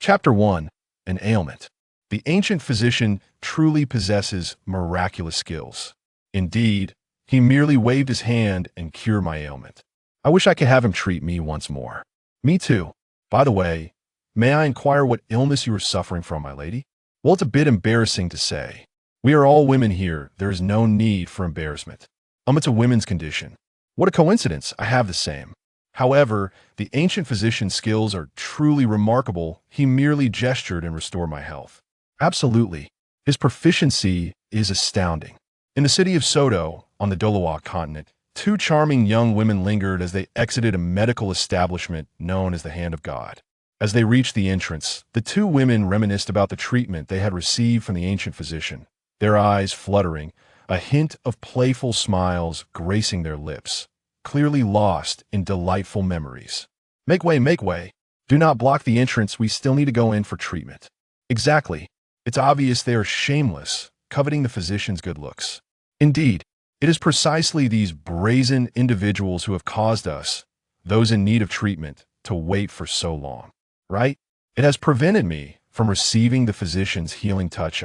Chapter 1. An ailment. The ancient physician truly possesses miraculous skills. Indeed, he merely waved his hand and cured my ailment. I wish I could have him treat me once more. Me too. By the way, may I inquire what illness you are suffering from, my lady? Well, it's a bit embarrassing to say. We are all women here. There is no need for embarrassment. It's a women's condition. What a coincidence. I have the same. However, the ancient physician's skills are truly remarkable. He merely gestured and restored my health. Absolutely. His proficiency is astounding. In the city of Soto, on the Douluo continent, two charming young women lingered as they exited a medical establishment known as the Hand of God. As they reached the entrance, the two women reminisced about the treatment they had received from the ancient physician, their eyes fluttering, a hint of playful smiles gracing their lips, clearly lost in delightful memories. Make way, make way. Do not block the entrance. We still need to go in for treatment. Exactly. It's obvious they are shameless, coveting the physician's good looks. Indeed, it is precisely these brazen individuals who have caused us, those in need of treatment, to wait for so long. Right? It has prevented me from receiving the physician's healing touch.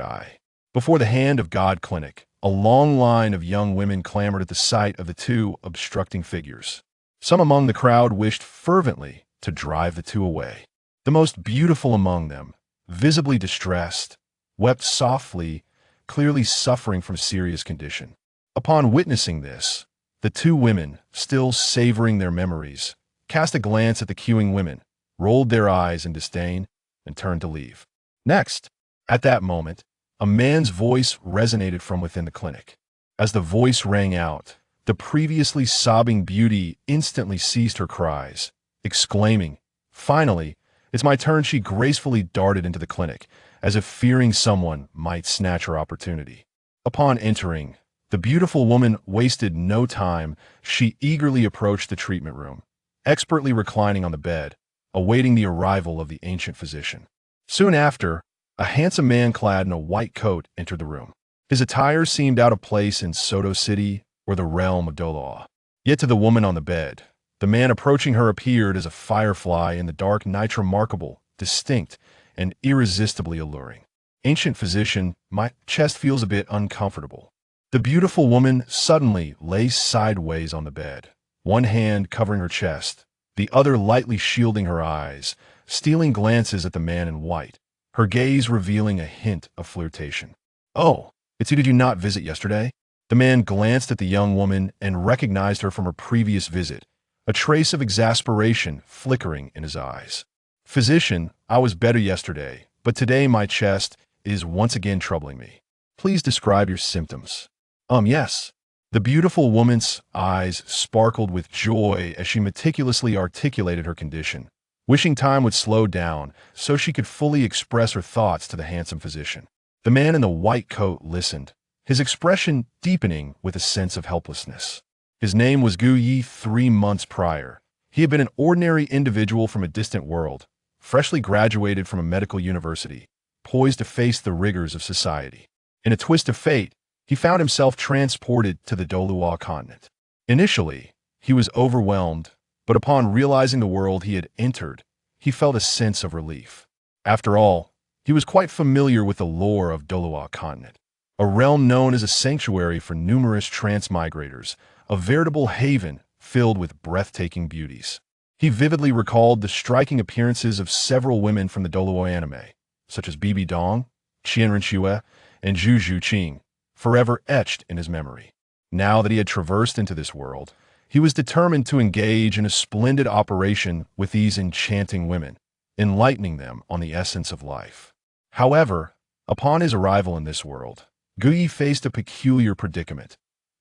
Before the Hand of God clinic, a long line of young women clamored at the sight of the two obstructing figures. Some among the crowd wished fervently to drive the two away. The most beautiful among them, visibly distressed, wept softly, clearly suffering from serious condition. Upon witnessing this, the two women, still savoring their memories, cast a glance at the queuing women, rolled their eyes in disdain, and turned to leave. Next, at that moment, a man's voice resonated from within the clinic. As the voice rang out, the previously sobbing beauty instantly ceased her cries, exclaiming, "Finally, it's my turn." She gracefully darted into the clinic, as if fearing someone might snatch her opportunity. Upon entering, the beautiful woman wasted no time. She eagerly approached the treatment room, expertly reclining on the bed, awaiting the arrival of the ancient physician. Soon after, a handsome man clad in a white coat entered the room. His attire seemed out of place in Soto City or the realm of Douluo. Yet to the woman on the bed, the man approaching her appeared as a firefly in the dark night, remarkable, distinct, and irresistibly alluring. Ancient physician, my chest feels a bit uncomfortable. The beautiful woman suddenly lay sideways on the bed, one hand covering her chest, the other lightly shielding her eyes, stealing glances at the man in white, her gaze revealing a hint of flirtation. "Oh, it's you. Did you not visit yesterday?" The man glanced at the young woman and recognized her from her previous visit, a trace of exasperation flickering in his eyes. "Physician, I was better yesterday, but today my chest is once again troubling me. Please describe your symptoms." Yes. The beautiful woman's eyes sparkled with joy as she meticulously articulated her condition, wishing time would slow down so she could fully express her thoughts to the handsome physician. The man in the white coat listened, his expression deepening with a sense of helplessness. His name was Gu Yi. 3 months prior, he had been an ordinary individual from a distant world, freshly graduated from a medical university, poised to face the rigors of society. In a twist of fate, he found himself transported to the Douluo continent. Initially, he was overwhelmed, but upon realizing the world he had entered, he felt a sense of relief. After all, he was quite familiar with the lore of Douluo continent, a realm known as a sanctuary for numerous transmigrators, a veritable haven filled with breathtaking beauties. He vividly recalled the striking appearances of several women from the Douluo anime, such as Bibi Dong, Qian Renxue, and Zhu Zhuqing, forever etched in his memory. Now that he had traversed into this world, he was determined to engage in a splendid operation with these enchanting women, enlightening them on the essence of life. However, upon his arrival in this world, Gu Yi faced a peculiar predicament.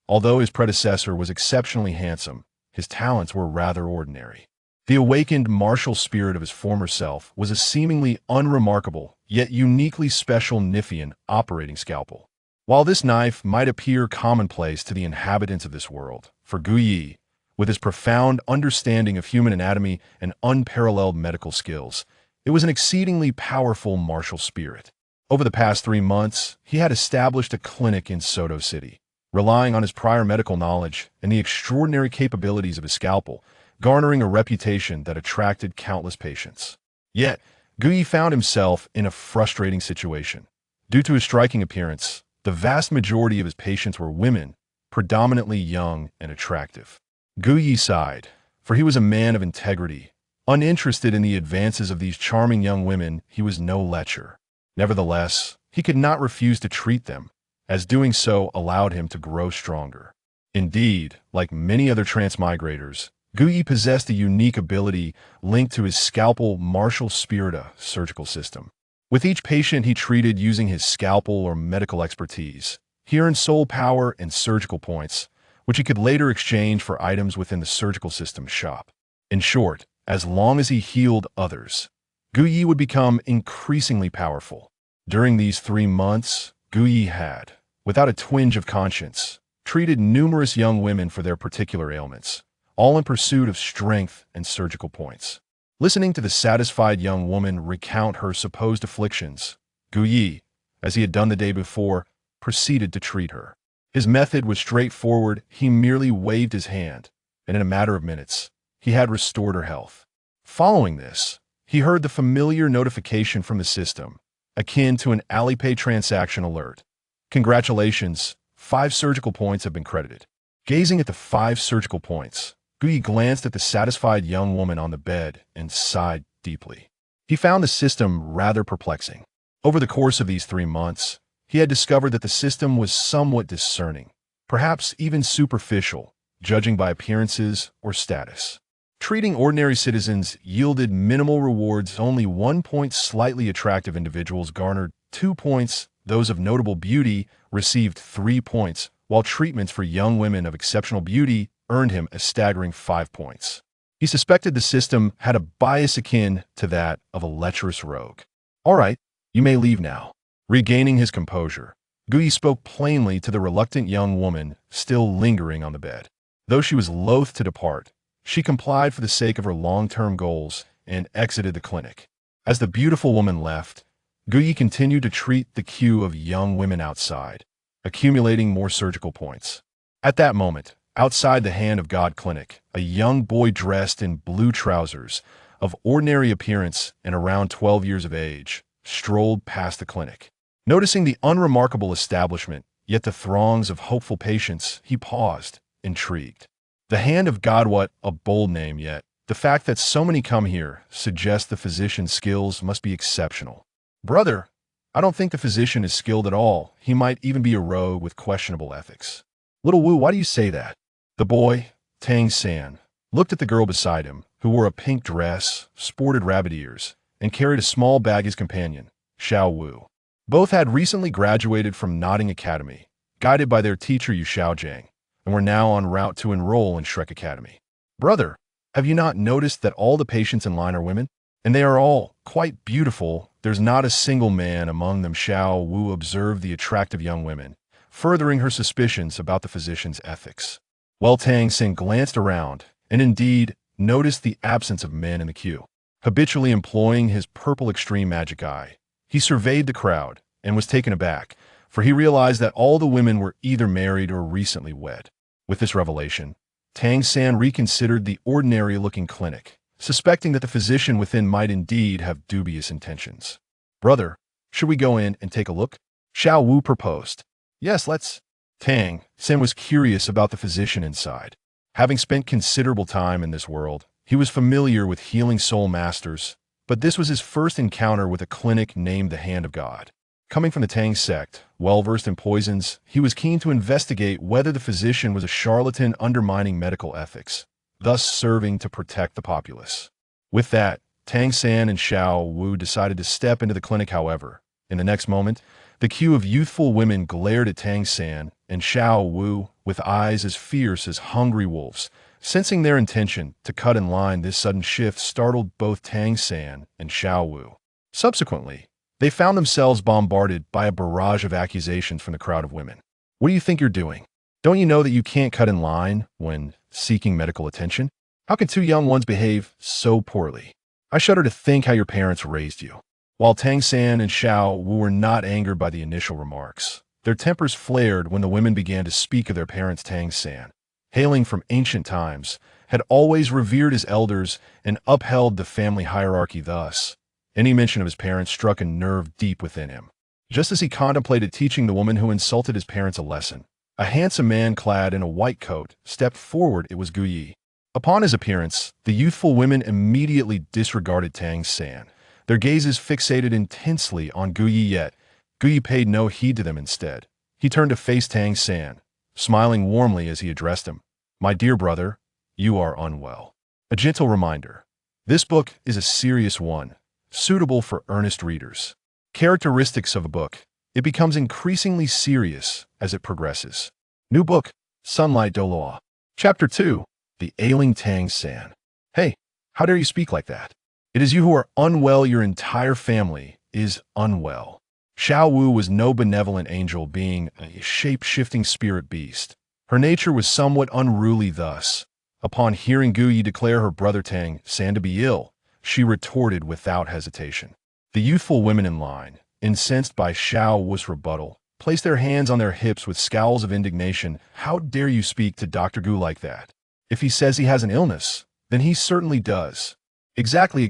Although his predecessor was exceptionally handsome, his talents were rather ordinary. The awakened martial spirit of his former self was a seemingly unremarkable, yet uniquely special Niphian operating scalpel. While this knife might appear commonplace to the inhabitants of this world, for Gu Yi, with his profound understanding of human anatomy and unparalleled medical skills, it was an exceedingly powerful martial spirit. Over the past 3 months, he had established a clinic in Soto City, relying on his prior medical knowledge and the extraordinary capabilities of his scalpel, garnering a reputation that attracted countless patients. Yet, Gu found himself in a frustrating situation. Due to his striking appearance, the vast majority of his patients were women, predominantly young and attractive. Gu sighed, for he was a man of integrity. Uninterested in the advances of these charming young women, he was no lecher. Nevertheless, he could not refuse to treat them, as doing so allowed him to grow stronger. Indeed, like many other transmigrators, Gu possessed a unique ability linked to his Scalpel martial spirita surgical system. With each patient he treated using his scalpel or medical expertise, he earned soul power and surgical points, which he could later exchange for items within the surgical system's shop. In short, as long as he healed others, Gu would become increasingly powerful. During these 3 months, Gu had, without a twinge of conscience, treated numerous young women for their particular ailments, all in pursuit of strength and surgical points. Listening to the satisfied young woman recount her supposed afflictions, Gu, as he had done the day before, proceeded to treat her. His method was straightforward. He merely waved his hand, and in a matter of minutes, he had restored her health. Following this, he heard the familiar notification from the system, akin to an Alipay transaction alert. Congratulations, 5 surgical points have been credited. Gazing at the 5 surgical points, Gu glanced at the satisfied young woman on the bed and sighed deeply. He found the system rather perplexing. Over the course of these 3 months, he had discovered that the system was somewhat discerning, perhaps even superficial, judging by appearances or status. Treating ordinary citizens yielded minimal rewards. Only 1 point. Slightly attractive individuals garnered 2 points. Those of notable beauty received 3 points, while treatments for young women of exceptional beauty earned him a staggering 5 points. He suspected the system had a bias akin to that of a lecherous rogue. All right, you may leave now. Regaining his composure, Gu spoke plainly to the reluctant young woman still lingering on the bed. Though she was loath to depart, she complied for the sake of her long-term goals and exited the clinic. As the beautiful woman left, Gu continued to treat the queue of young women outside, accumulating more surgical points. At that moment, outside the Hand of God clinic, a young boy dressed in blue trousers, of ordinary appearance and around 12 years of age, strolled past the clinic. Noticing the unremarkable establishment, yet the throngs of hopeful patients, he paused, intrigued. The Hand of God, what a bold name, yet the fact that so many come here suggests the physician's skills must be exceptional. Brother, I don't think the physician is skilled at all. He might even be a rogue with questionable ethics. Little Wu, why do you say that? The boy, Tang San, looked at the girl beside him, who wore a pink dress, sported rabbit ears, and carried a small bag. His companion, Xiao Wu. Both had recently graduated from Nodding Academy, guided by their teacher Yu Xiaojiang, and were now en route to enroll in Shrek Academy. Brother, have you not noticed that all the patients in line are women? And they are all quite beautiful. There's not a single man among them. Xiao Wu observed the attractive young women, furthering her suspicions about the physician's ethics. Well, Tang San glanced around, and indeed noticed the absence of men in the queue. Habitually employing his purple extreme magic eye, he surveyed the crowd and was taken aback, for he realized that all the women were either married or recently wed. With this revelation, Tang San reconsidered the ordinary-looking clinic, suspecting that the physician within might indeed have dubious intentions. Brother, should we go in and take a look? Xiao Wu proposed. Yes, let's. Tang San was curious about the physician inside. Having spent considerable time in this world, he was familiar with healing soul masters, but this was his first encounter with a clinic named the Hand of God. Coming from the Tang sect, well-versed in poisons, he was keen to investigate whether the physician was a charlatan undermining medical ethics, thus serving to protect the populace. With that, Tang San and Xiao Wu decided to step into the clinic. However, in the next moment, the queue of youthful women glared at Tang San and Xiao Wu with eyes as fierce as hungry wolves. Sensing their intention to cut in line, this sudden shift startled both Tang San and Xiao Wu. Subsequently, they found themselves bombarded by a barrage of accusations from the crowd of women. What do you think you're doing? Don't you know that you can't cut in line when seeking medical attention? How can 2 young ones behave so poorly? I shudder to think how your parents raised you. While Tang San and Xiao Wu were not angered by the initial remarks, their tempers flared when the women began to speak of their parents. Tang San, hailing from ancient times, had always revered his elders and upheld the family hierarchy. Thus, Any mention of his parents struck a nerve deep within him. Just as he contemplated teaching the woman who insulted his parents a lesson, a handsome man clad in a white coat stepped forward. It was Gu Yi. Upon his appearance, the youthful women immediately disregarded Tang San, their gazes fixated intensely on Gu Yi, yet Gu Yi paid no heed to them. Instead, he turned to face Tang San, smiling warmly as he addressed him. "My dear brother, you are unwell." A gentle reminder. This book is a serious one, suitable for earnest readers. Characteristics of a book. It becomes increasingly serious as it progresses. New book, Sunlight Douluo. Chapter 2. The Ailing Tang San. Hey, how dare you speak like that? It is you who are unwell. Your entire family is unwell. Xiao Wu was no benevolent angel, being a shape-shifting spirit beast. Her nature was somewhat unruly. Thus, upon hearing Gu Yi declare her brother Tang San to be ill, she retorted without hesitation. The youthful women in line, incensed by Xiao Wu's rebuttal, placed their hands on their hips with scowls of indignation. "How dare you speak to Dr. Gu like that? If he says he has an illness, then he certainly does." Exactly.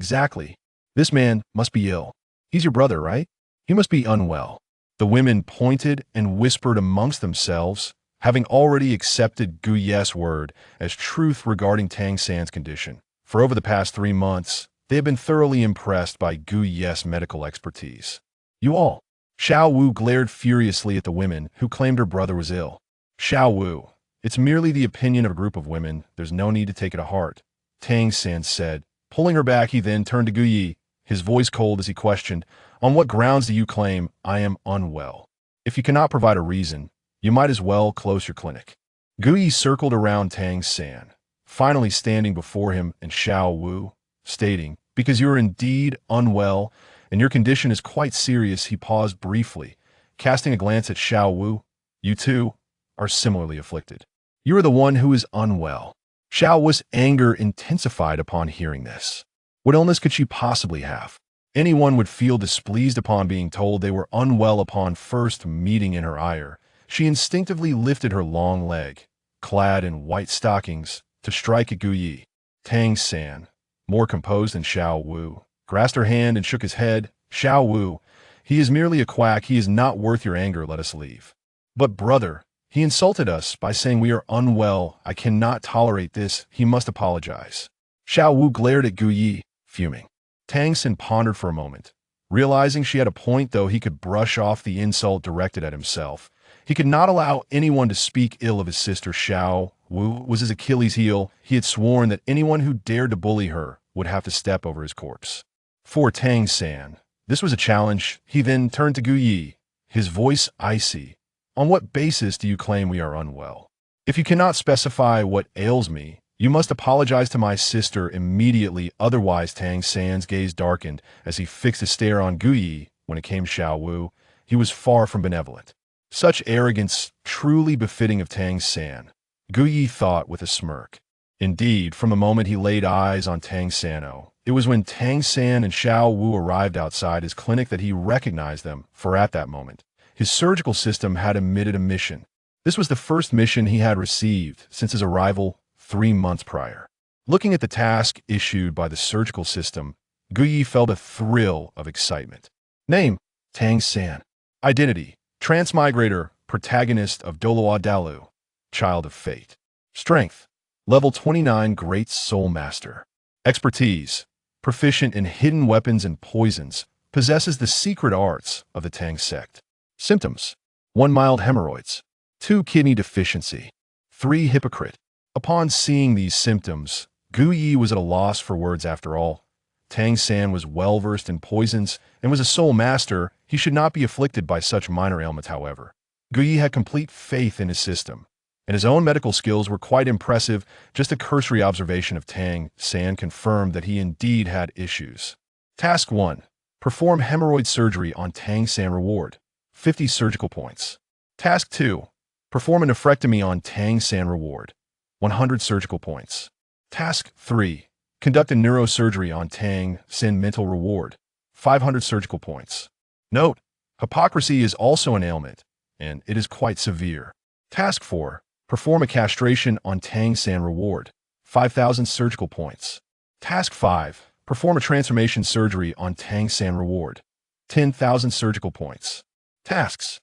This man must be ill. He's your brother, right? He must be unwell." The women pointed and whispered amongst themselves, having already accepted Gu Yi's word as truth regarding Tang San's condition. For over the past 3 months, they have been thoroughly impressed by Gu Yi's medical expertise. "You all." Xiao Wu glared furiously at the women who claimed her brother was ill. "Xiao Wu, it's merely the opinion of a group of women. There's no need to take it to heart," Tang San said, pulling her back. He then turned to Gu Yi, his voice cold as he questioned, "On what grounds do you claim I am unwell? If you cannot provide a reason, you might as well close your clinic." Gu Yi circled around Tang San, finally standing before him and Xiao Wu, stating, "Because you are indeed unwell, and your condition is quite serious." He paused briefly, casting a glance at Xiao Wu. "You too are similarly afflicted. You are the one who is unwell." Xiao Wu's anger intensified upon hearing this. What illness could she possibly have? Anyone would feel displeased upon being told they were unwell. Upon first meeting in her ire, she instinctively lifted her long leg, clad in white stockings, to strike at Gu Yi. Tang San, more composed than Xiao Wu, grasped her hand and shook his head. "Xiao Wu, he is merely a quack. He is not worth your anger. Let us leave." "But brother, he insulted us by saying we are unwell. I cannot tolerate this. He must apologize." Xiao Wu glared at Gu Yi, fuming. Tang San pondered for a moment, realizing she had a point. Though he could brush off the insult directed at himself, he could not allow anyone to speak ill of his sister. Xiao Wu was his Achilles heel. He had sworn that anyone who dared to bully her would have to step over his corpse. For Tang San, this was a challenge. He then turned to Gu Yi, his voice icy. "On what basis do you claim we are unwell? If you cannot specify what ails me, you must apologize to my sister immediately, otherwise." Tang San's gaze darkened as he fixed a stare on Gu Yi. When it came to Xiao Wu, he was far from benevolent. Such arrogance, truly befitting of Tang San, Gu Yi thought with a smirk. Indeed, from the moment he laid eyes on Tang Sano, it was when Tang San and Xiao Wu arrived outside his clinic that he recognized them, for at that moment, his surgical system had emitted a mission. This was the first mission he had received since his arrival 3 months prior. Looking at the task issued by the surgical system, Gu Yi felt a thrill of excitement. Name: Tang San. Identity: Transmigrator, protagonist of Douluo Dalu, Child of Fate. Strength: Level 29, Great Soul Master. Expertise: Proficient in hidden weapons and poisons, possesses the secret arts of the Tang sect. Symptoms: 1 mild hemorrhoids, 2 kidney deficiency, 3 hypocrite. Upon seeing these symptoms, Gu Yi was at a loss for words. After all, Tang San was well-versed in poisons and was a soul master. He should not be afflicted by such minor ailments. However, Gu Yi had complete faith in his system, and his own medical skills were quite impressive. Just a cursory observation of Tang San confirmed that he indeed had issues. Task 1. Perform hemorrhoid surgery on Tang San. Reward: 50 surgical points. Task 2. Perform a nephrectomy on Tang San. Reward: 100 surgical points. Task 3. Conduct a neurosurgery on Tang San. Mental reward: 500 surgical points. Note: hypocrisy is also an ailment, and it is quite severe. Task 4. Perform a castration on Tang San. Reward: 5,000 surgical points. Task 5. Perform a transformation surgery on Tang San. Reward 10,000 surgical points. Tasks.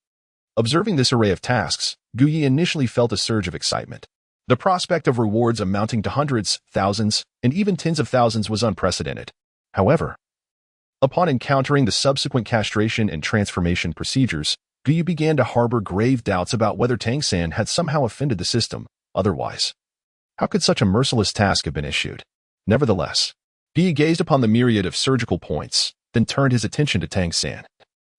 Observing this array of tasks, Guyi initially felt a surge of excitement. The prospect of rewards amounting to hundreds, thousands, and even tens of thousands was unprecedented. However, upon encountering the subsequent castration and transformation procedures, Guyi began to harbor grave doubts about whether Tang San had somehow offended the system. Otherwise, how could such a merciless task have been issued? Nevertheless, Guyi gazed upon the myriad of surgical points, then turned his attention to Tang San.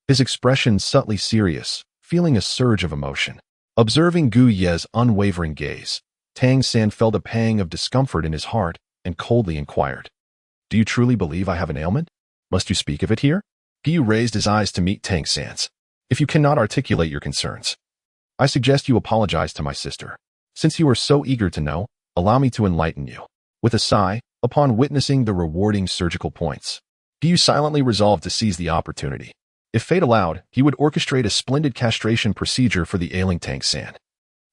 His expression subtly serious, feeling a surge of emotion. Observing Gu Ye's unwavering gaze, Tang San felt a pang of discomfort in his heart and coldly inquired, "Do you truly believe I have an ailment? Must you speak of it here?" Gu raised his eyes to meet Tang San's. "If you cannot articulate your concerns, I suggest you apologize to my sister. Since you are so eager to know, allow me to enlighten you." With a sigh, upon witnessing the rewarding surgical points, Gu silently resolved to seize the opportunity. If fate allowed, he would orchestrate a splendid castration procedure for the ailing Tang San,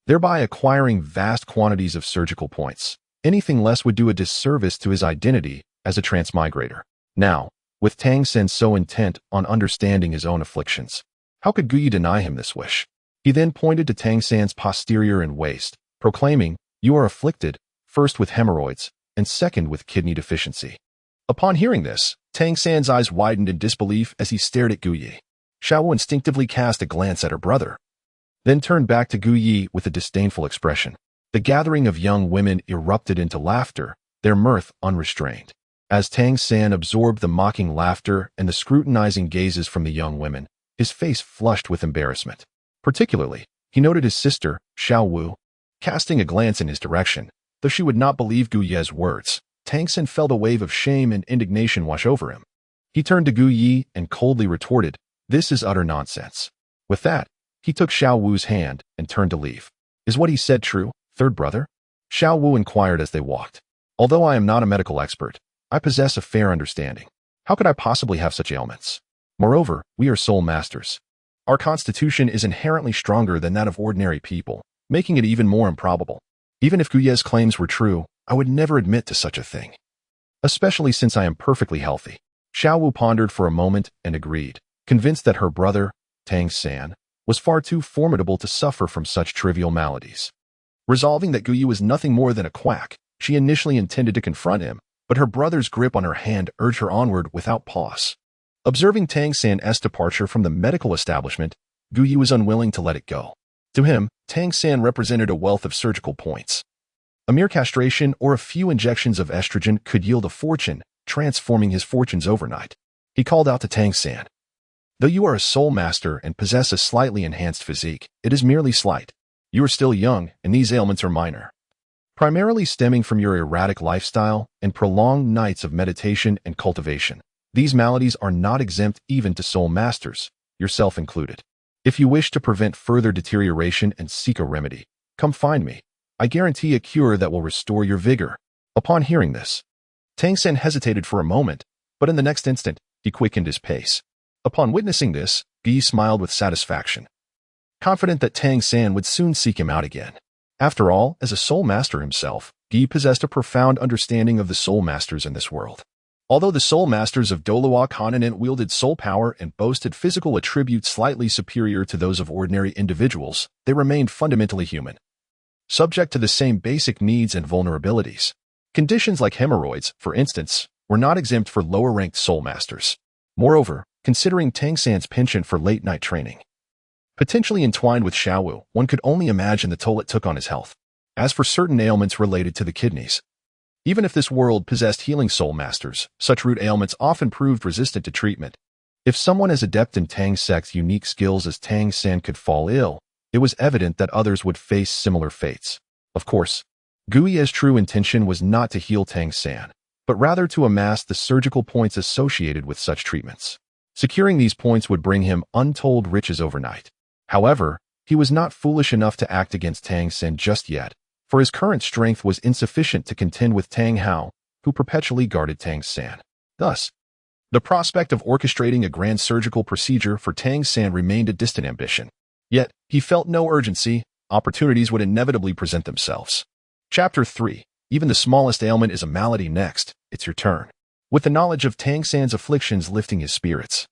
thereby acquiring vast quantities of surgical points. Anything less would do a disservice to his identity as a transmigrator. Now, with Tang San so intent on understanding his own afflictions, how could Guyi deny him this wish? He then pointed to Tang San's posterior and waist, proclaiming, "You are afflicted, first with hemorrhoids, and second with kidney deficiency." Upon hearing this, Tang San's eyes widened in disbelief as he stared at Guyi. Xiaowu instinctively cast a glance at her brother, then turned back to Guyi with a disdainful expression. The gathering of young women erupted into laughter, their mirth unrestrained. As Tang San absorbed the mocking laughter and the scrutinizing gazes from the young women, his face flushed with embarrassment. Particularly, he noted his sister, Xiaowu, casting a glance in his direction. Though she would not believe Gu Ye's words, Tang San felt a wave of shame and indignation wash over him. He turned to Gu Yi and coldly retorted, "This is utter nonsense." With that, he took Xiao Wu's hand and turned to leave. "Is what he said true, third brother?" Xiao Wu inquired as they walked. "Although I am not a medical expert, I possess a fair understanding. How could I possibly have such ailments? Moreover, we are soul masters. Our constitution is inherently stronger than that of ordinary people, making it even more improbable. Even if Gu Ye's claims were true, I would never admit to such a thing, especially since I am perfectly healthy." Xiao Wu pondered for a moment and agreed, convinced that her brother, Tang San, was far too formidable to suffer from such trivial maladies. Resolving that Gu Yi was nothing more than a quack, she initially intended to confront him, but her brother's grip on her hand urged her onward without pause. Observing Tang San's departure from the medical establishment, Gu Yi was unwilling to let it go. To him, Tang San represented a wealth of surgical points. A mere castration or a few injections of estrogen could yield a fortune, transforming his fortunes overnight. He called out to Tang San, "Though you are a soul master and possess a slightly enhanced physique, it is merely slight. You are still young, and these ailments are minor, primarily stemming from your erratic lifestyle and prolonged nights of meditation and cultivation. These maladies are not exempt even to soul masters, yourself included. If you wish to prevent further deterioration and seek a remedy, come find me. I guarantee a cure that will restore your vigor." Upon hearing this, Tang San hesitated for a moment, but in the next instant, he quickened his pace. Upon witnessing this, Guyi smiled with satisfaction, confident that Tang San would soon seek him out again. After all, as a soul master himself, Guyi possessed a profound understanding of the soul masters in this world. Although the soul masters of Douluo continent wielded soul power and boasted physical attributes slightly superior to those of ordinary individuals, they remained fundamentally human, subject to the same basic needs and vulnerabilities. Conditions like hemorrhoids, for instance, were not exempt for lower-ranked soul masters. Moreover, considering Tang San's penchant for late-night training, potentially entwined with Xiaowu, one could only imagine the toll it took on his health. As for certain ailments related to the kidneys, even if this world possessed healing soul masters, such root ailments often proved resistant to treatment. If someone as adept in Tang Sect's unique skills as Tang San could fall ill, it was evident that others would face similar fates. Of course, Gu Ye's true intention was not to heal Tang San, but rather to amass the surgical points associated with such treatments. Securing these points would bring him untold riches overnight. However, he was not foolish enough to act against Tang San just yet, for his current strength was insufficient to contend with Tang Hao, who perpetually guarded Tang San. Thus, the prospect of orchestrating a grand surgical procedure for Tang San remained a distant ambition. Yet, he felt no urgency. Opportunities would inevitably present themselves. Chapter 3. Even the smallest ailment is a malady. Next, it's your turn. with the knowledge of Tang San's afflictions lifting his spirits.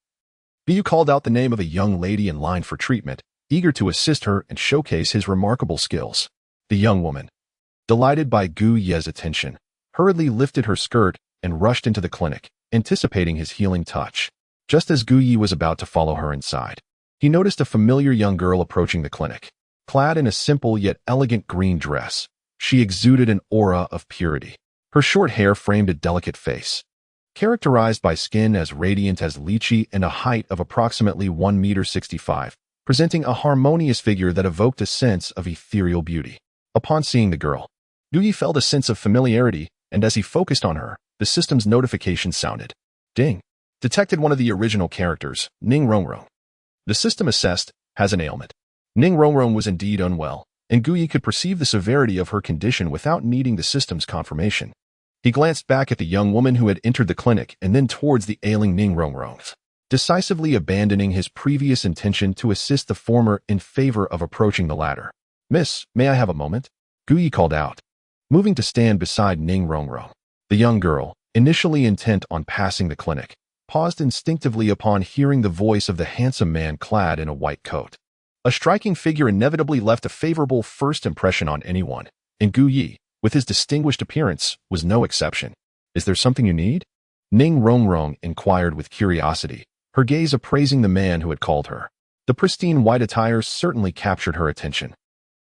Gu called out the name of a young lady in line for treatment, eager to assist her and showcase his remarkable skills. The young woman, delighted by Gu Ye's attention, hurriedly lifted her skirt and rushed into the clinic, anticipating his healing touch. Just as Gu Yi was about to follow her inside, he noticed a familiar young girl approaching the clinic. Clad in a simple yet elegant green dress, she exuded an aura of purity. Her short hair framed a delicate face, characterized by skin as radiant as lychee and a height of approximately 1.65 meters, presenting a harmonious figure that evoked a sense of ethereal beauty. Upon seeing the girl, Gu Yi felt a sense of familiarity, and as he focused on her, the system's notification sounded. Ding! Detected one of the original characters, Ning Rongrong. The system assessed, has an ailment. Ning Rongrong was indeed unwell, and Gu Yi could perceive the severity of her condition without needing the system's confirmation. He glanced back at the young woman who had entered the clinic and then towards the ailing Ning Rongrong, decisively abandoning his previous intention to assist the former in favor of approaching the latter. Miss, may I have a moment? Gu Yi called out, moving to stand beside Ning Rongrong. The young girl, initially intent on passing the clinic, paused instinctively upon hearing the voice of the handsome man clad in a white coat. A striking figure inevitably left a favorable first impression on anyone, and Gu Yi, with his distinguished appearance, was no exception. Is there something you need? Ning Rongrong inquired with curiosity, her gaze appraising the man who had called her. The pristine white attire certainly captured her attention.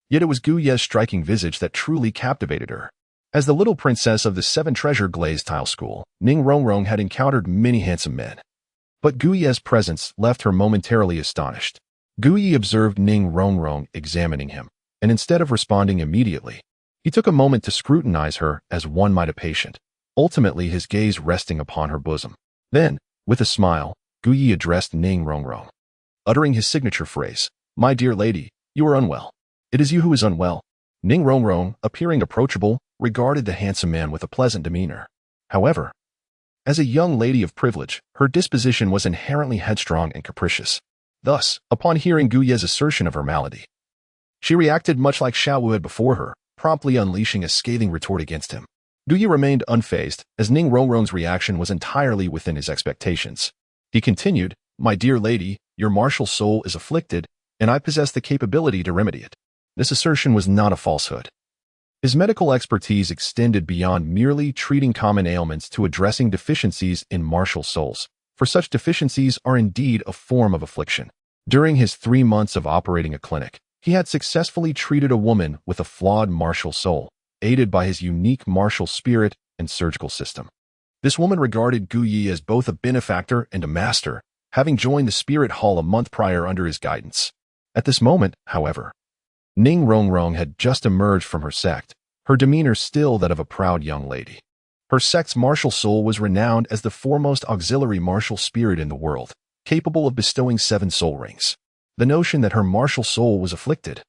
Yet it was Gu Ye's striking visage that truly captivated her. As the little princess of the Seven Treasure Glazed Tile School, Ning Rongrong had encountered many handsome men. But Gu Ye's presence left her momentarily astonished. Gu Yi observed Ning Rongrong examining him, and instead of responding immediately, he took a moment to scrutinize her as one might a patient, ultimately his gaze resting upon her bosom. Then, with a smile, Gu Yi addressed Ning Rongrong, uttering his signature phrase, "My dear lady, you are unwell." "It is you who is unwell." Ning Rongrong, appearing approachable, regarded the handsome man with a pleasant demeanor. However, as a young lady of privilege, her disposition was inherently headstrong and capricious. Thus, upon hearing Gu Ye's assertion of her malady, she reacted much like Xiao Wu had before her, promptly unleashing a scathing retort against him. Gu Yi remained unfazed, as Ning Rongrong's reaction was entirely within his expectations. He continued, "My dear lady, your martial soul is afflicted, and I possess the capability to remedy it." This assertion was not a falsehood. His medical expertise extended beyond merely treating common ailments to addressing deficiencies in martial souls, for such deficiencies are indeed a form of affliction. During his 3 months of operating a clinic, he had successfully treated a woman with a flawed martial soul, aided by his unique martial spirit and surgical system. This woman regarded Gu Yi as both a benefactor and a master, having joined the Spirit Hall a month prior under his guidance. At this moment, however, Ning Rongrong had just emerged from her sect, her demeanor still that of a proud young lady. Her sect's martial soul was renowned as the foremost auxiliary martial spirit in the world, capable of bestowing 7 soul rings. The notion that her martial soul was afflicted,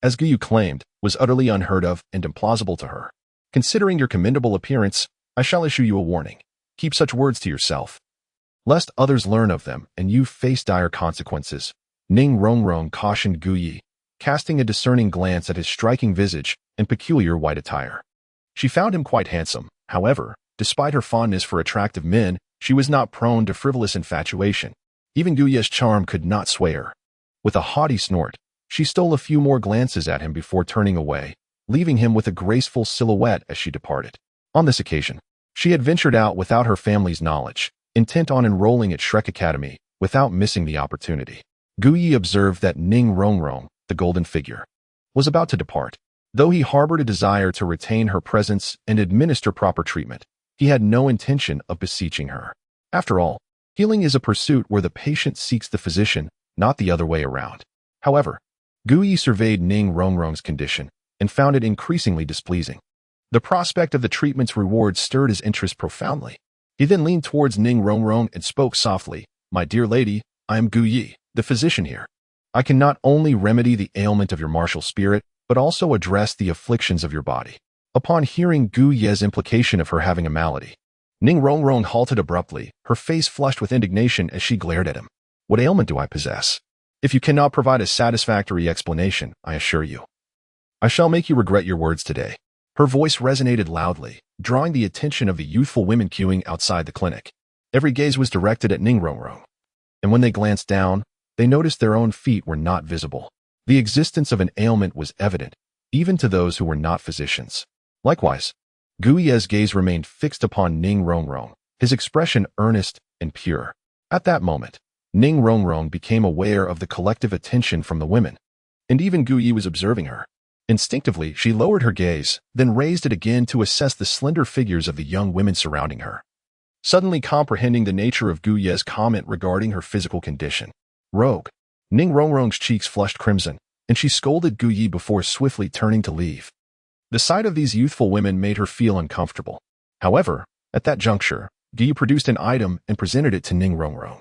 as Gu Yi claimed, was utterly unheard of and implausible to her. "Considering your commendable appearance, I shall issue you a warning. Keep such words to yourself, lest others learn of them and you face dire consequences," Ning Rongrong cautioned Gu Yi, casting a discerning glance at his striking visage and peculiar white attire. She found him quite handsome. However, despite her fondness for attractive men, she was not prone to frivolous infatuation. Even Gu Yi's charm could not sway her. With a haughty snort, she stole a few more glances at him before turning away, leaving him with a graceful silhouette as she departed. On this occasion, she had ventured out without her family's knowledge, intent on enrolling at Shrek Academy without missing the opportunity. Gu Yi observed that Ning Rongrong, the golden figure, was about to depart. Though he harbored a desire to retain her presence and administer proper treatment, he had no intention of beseeching her. After all, healing is a pursuit where the patient seeks the physician, not the other way around. However, Gu Yi surveyed Ning Rongrong's condition and found it increasingly displeasing. The prospect of the treatment's reward stirred his interest profoundly. He then leaned towards Ning Rongrong and spoke softly, "My dear lady, I am Gu Yi, the physician here. I can not only remedy the ailment of your martial spirit, but also address the afflictions of your body." Upon hearing Gu Ye's implication of her having a malady, Ning Rongrong halted abruptly, her face flushed with indignation as she glared at him. "What ailment do I possess? If you cannot provide a satisfactory explanation, I assure you, I shall make you regret your words today." Her voice resonated loudly, drawing the attention of the youthful women queuing outside the clinic. Every gaze was directed at Ning Rongrong, and when they glanced down, they noticed their own feet were not visible. The existence of an ailment was evident, even to those who were not physicians. Likewise, Gu Ye's gaze remained fixed upon Ning Rongrong, his expression earnest and pure. At that moment, Ning Rongrong became aware of the collective attention from the women, and even Gu Ye was observing her. Instinctively, she lowered her gaze, then raised it again to assess the slender figures of the young women surrounding her. Suddenly comprehending the nature of Gu Ye's comment regarding her physical condition, rogue, Ning Rongrong's cheeks flushed crimson, and she scolded Gu Ye before swiftly turning to leave. The sight of these youthful women made her feel uncomfortable. However, at that juncture, Gu Ye produced an item and presented it to Ning Rongrong.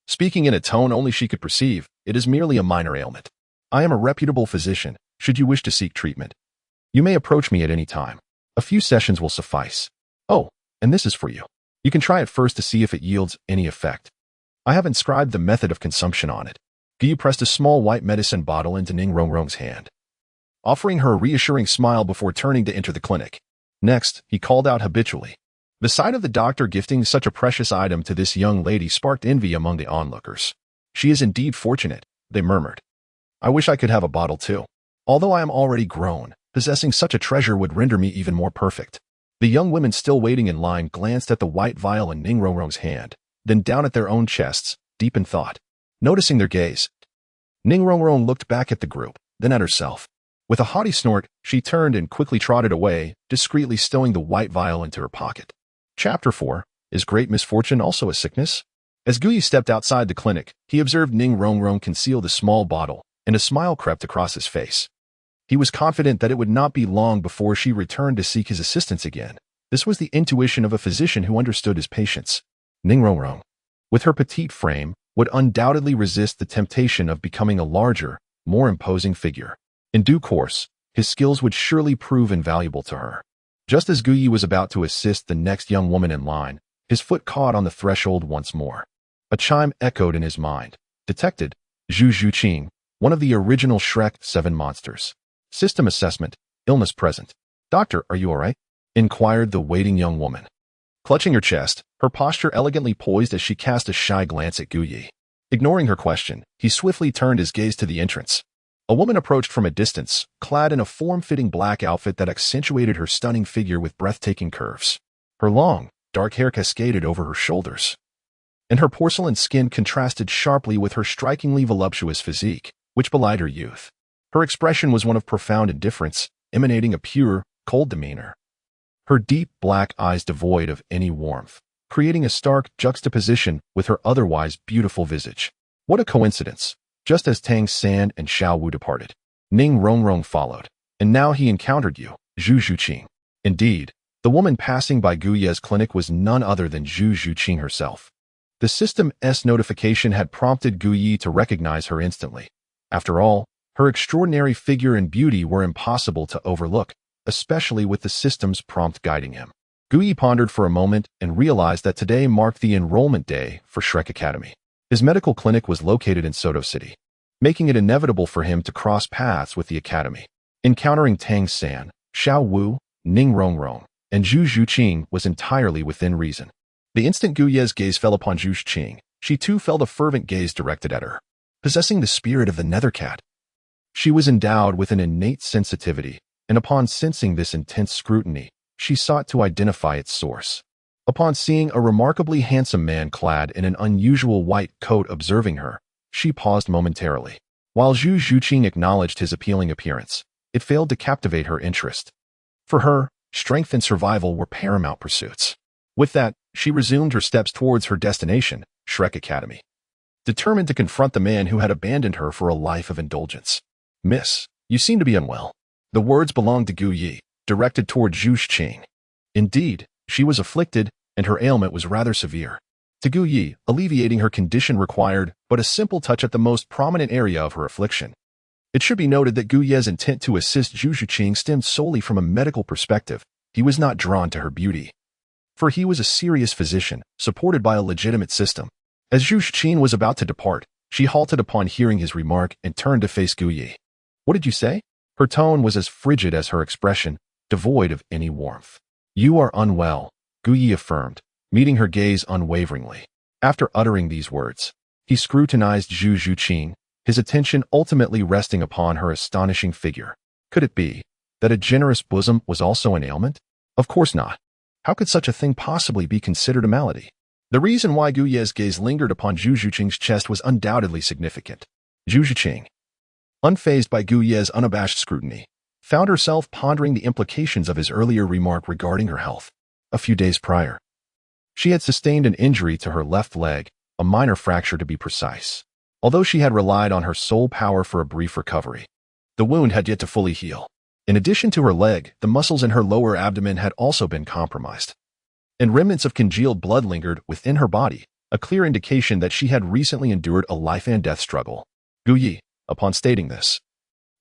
Speaking in a tone only she could perceive, "It is merely a minor ailment. I am a reputable physician, should you wish to seek treatment. You may approach me at any time. A few sessions will suffice. Oh, and this is for you. You can try it first to see if it yields any effect. I have inscribed the method of consumption on it." Gu Ye pressed a small white medicine bottle into Ning Rongrong's hand, offering her a reassuring smile before turning to enter the clinic. Next, he called out habitually. The sight of the doctor gifting such a precious item to this young lady sparked envy among the onlookers. "She is indeed fortunate," they murmured. "I wish I could have a bottle too. Although I am already grown, possessing such a treasure would render me even more perfect." The young women still waiting in line glanced at the white vial in Ning Rongrong's hand, then down at their own chests, deep in thought. Noticing their gaze, Ning Rongrong looked back at the group, then at herself. With a haughty snort, she turned and quickly trotted away, discreetly stowing the white vial into her pocket. Chapter 4. Is great misfortune also a sickness? As Gu Ye stepped outside the clinic, he observed Ning Rongrong conceal the small bottle, and a smile crept across his face. He was confident that it would not be long before she returned to seek his assistance again. This was the intuition of a physician who understood his patients. Ning Rongrong, with her petite frame, would undoubtedly resist the temptation of becoming a larger, more imposing figure. In due course, his skills would surely prove invaluable to her. Just as Gu Ye was about to assist the next young woman in line, his foot caught on the threshold once more. A chime echoed in his mind. Detected, Zhu Zhuqing, one of the original Shrek 7 monsters. System assessment, illness present. "Doctor, are you all right?" inquired the waiting young woman. Clutching her chest, her posture elegantly poised as she cast a shy glance at Gu Ye. Ignoring her question, he swiftly turned his gaze to the entrance. A woman approached from a distance, clad in a form-fitting black outfit that accentuated her stunning figure with breathtaking curves. Her long, dark hair cascaded over her shoulders, and her porcelain skin contrasted sharply with her strikingly voluptuous physique, which belied her youth. Her expression was one of profound indifference, emanating a pure, cold demeanor. Her deep black eyes devoid of any warmth, creating a stark juxtaposition with her otherwise beautiful visage. What a coincidence! Just as Tang San and Xiao Wu departed, Ning Rongrong followed, and now he encountered you, Zhu Zhuqing. Indeed, the woman passing by Gu Ye's clinic was none other than Zhu Zhuqing herself. The system's notification had prompted Gu Ye to recognize her instantly. After all, her extraordinary figure and beauty were impossible to overlook, especially with the system's prompt guiding him. Gu Ye pondered for a moment and realized that today marked the enrollment day for Shrek Academy. His medical clinic was located in Soto City, making it inevitable for him to cross paths with the academy. Encountering Tang San, Xiao Wu, Ning Rongrong, and Zhu Zhuqing was entirely within reason. The instant Gu Ye's gaze fell upon Zhu Zhuqing, she too felt a fervent gaze directed at her. Possessing the spirit of the Nethercat, she was endowed with an innate sensitivity, and upon sensing this intense scrutiny, she sought to identify its source. Upon seeing a remarkably handsome man clad in an unusual white coat observing her, she paused momentarily. While Zhu Zhuqing acknowledged his appealing appearance, it failed to captivate her interest. For her, strength and survival were paramount pursuits. With that, she resumed her steps towards her destination, Shrek Academy, determined to confront the man who had abandoned her for a life of indulgence. "Miss, you seem to be unwell." The words belonged to Gu Ye, directed toward Zhu Zhuqing. Indeed, she was afflicted, and her ailment was rather severe. To Gu Ye, alleviating her condition required but a simple touch at the most prominent area of her affliction. It should be noted that Gu Ye's intent to assist Zhu Zhuqing stemmed solely from a medical perspective. He was not drawn to her beauty, for he was a serious physician, supported by a legitimate system. As Zhu Zhuqing was about to depart, she halted upon hearing his remark and turned to face Gu Ye. "What did you say?" Her tone was as frigid as her expression, devoid of any warmth. "You are unwell," Gu Yi affirmed, meeting her gaze unwaveringly. After uttering these words, he scrutinized Zhu Zhuqing, his attention ultimately resting upon her astonishing figure. Could it be that a generous bosom was also an ailment? Of course not. How could such a thing possibly be considered a malady? The reason why Gu Ye's gaze lingered upon Zhu Zhuqing's chest was undoubtedly significant. Zhu Zhuqing, unfazed by Gu Ye's unabashed scrutiny, found herself pondering the implications of his earlier remark regarding her health. A few days prior, she had sustained an injury to her left leg, a minor fracture to be precise. Although she had relied on her soul power for a brief recovery, the wound had yet to fully heal. In addition to her leg, the muscles in her lower abdomen had also been compromised, and remnants of congealed blood lingered within her body, a clear indication that she had recently endured a life-and-death struggle. Gu Yi, upon stating this,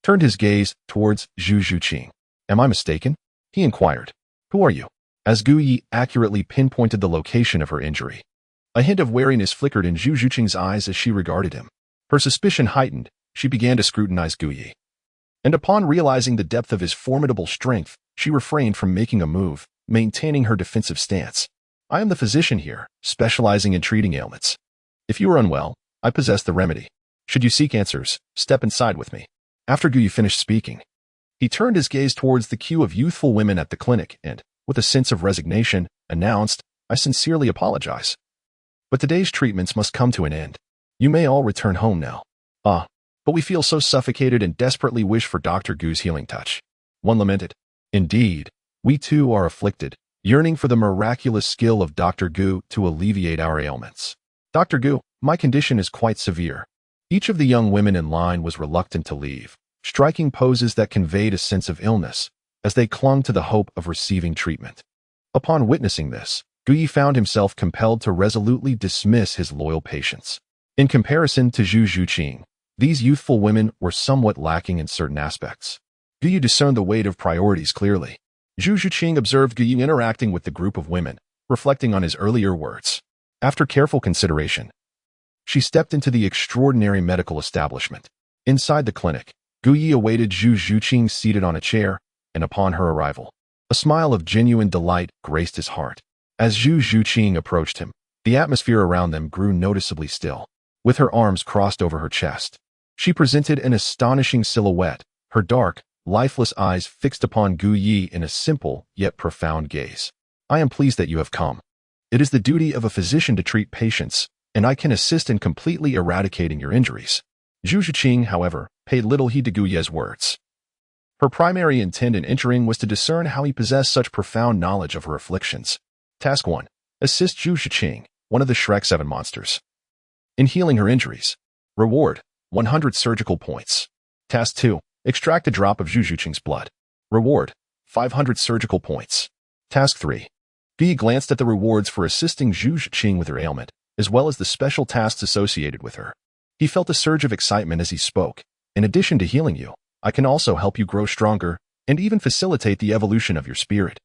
turned his gaze towards Zhu Zhuqing. "Am I mistaken?" he inquired. "Who are you?" As Gu Yi accurately pinpointed the location of her injury, a hint of wariness flickered in Zhu Zhuqing's eyes as she regarded him. Her suspicion heightened. She began to scrutinize Gu Yi, and upon realizing the depth of his formidable strength, she refrained from making a move, maintaining her defensive stance. "I am the physician here, specializing in treating ailments. If you are unwell, I possess the remedy. Should you seek answers, step inside with me." After Gu Yi finished speaking, he turned his gaze towards the queue of youthful women at the clinic and, with a sense of resignation, announced, "I sincerely apologize, but today's treatments must come to an end. You may all return home now." But we feel so suffocated and desperately wish for Dr. Gu's healing touch," one lamented. "Indeed, we too are afflicted, yearning for the miraculous skill of Dr. Gu to alleviate our ailments. Dr. Gu, my condition is quite severe." Each of the young women in line was reluctant to leave, striking poses that conveyed a sense of illness, as they clung to the hope of receiving treatment. Upon witnessing this, Gu Yi found himself compelled to resolutely dismiss his loyal patients. In comparison to Zhu Zhuqing, these youthful women were somewhat lacking in certain aspects. Gu Yi discerned the weight of priorities clearly. Zhu Zhuqing observed Gu Yi interacting with the group of women, reflecting on his earlier words. After careful consideration, she stepped into the extraordinary medical establishment. Inside the clinic, Gu Yi awaited Zhu Zhuqing seated on a chair, and upon her arrival, a smile of genuine delight graced his heart. As Zhu Zhuqing approached him, the atmosphere around them grew noticeably still. With her arms crossed over her chest, she presented an astonishing silhouette, her dark, lifeless eyes fixed upon Gu Yi in a simple yet profound gaze. "I am pleased that you have come. It is the duty of a physician to treat patients, and I can assist in completely eradicating your injuries." Zhu Zhuqing, however, paid little heed to Gu Yi's words. Her primary intent in entering was to discern how he possessed such profound knowledge of her afflictions. Task 1. Assist Zhu Zhuqing, one of the Shrek 7 monsters, in healing her injuries. Reward: 100 surgical points. Task 2. Extract a drop of Zhu Zhuqing's blood. Reward: 500 surgical points. Task 3. Gu Yi glanced at the rewards for assisting Zhu Zhuqing with her ailment, as well as the special tasks associated with her. He felt a surge of excitement as he spoke. "In addition to healing you, I can also help you grow stronger and even facilitate the evolution of your spirit."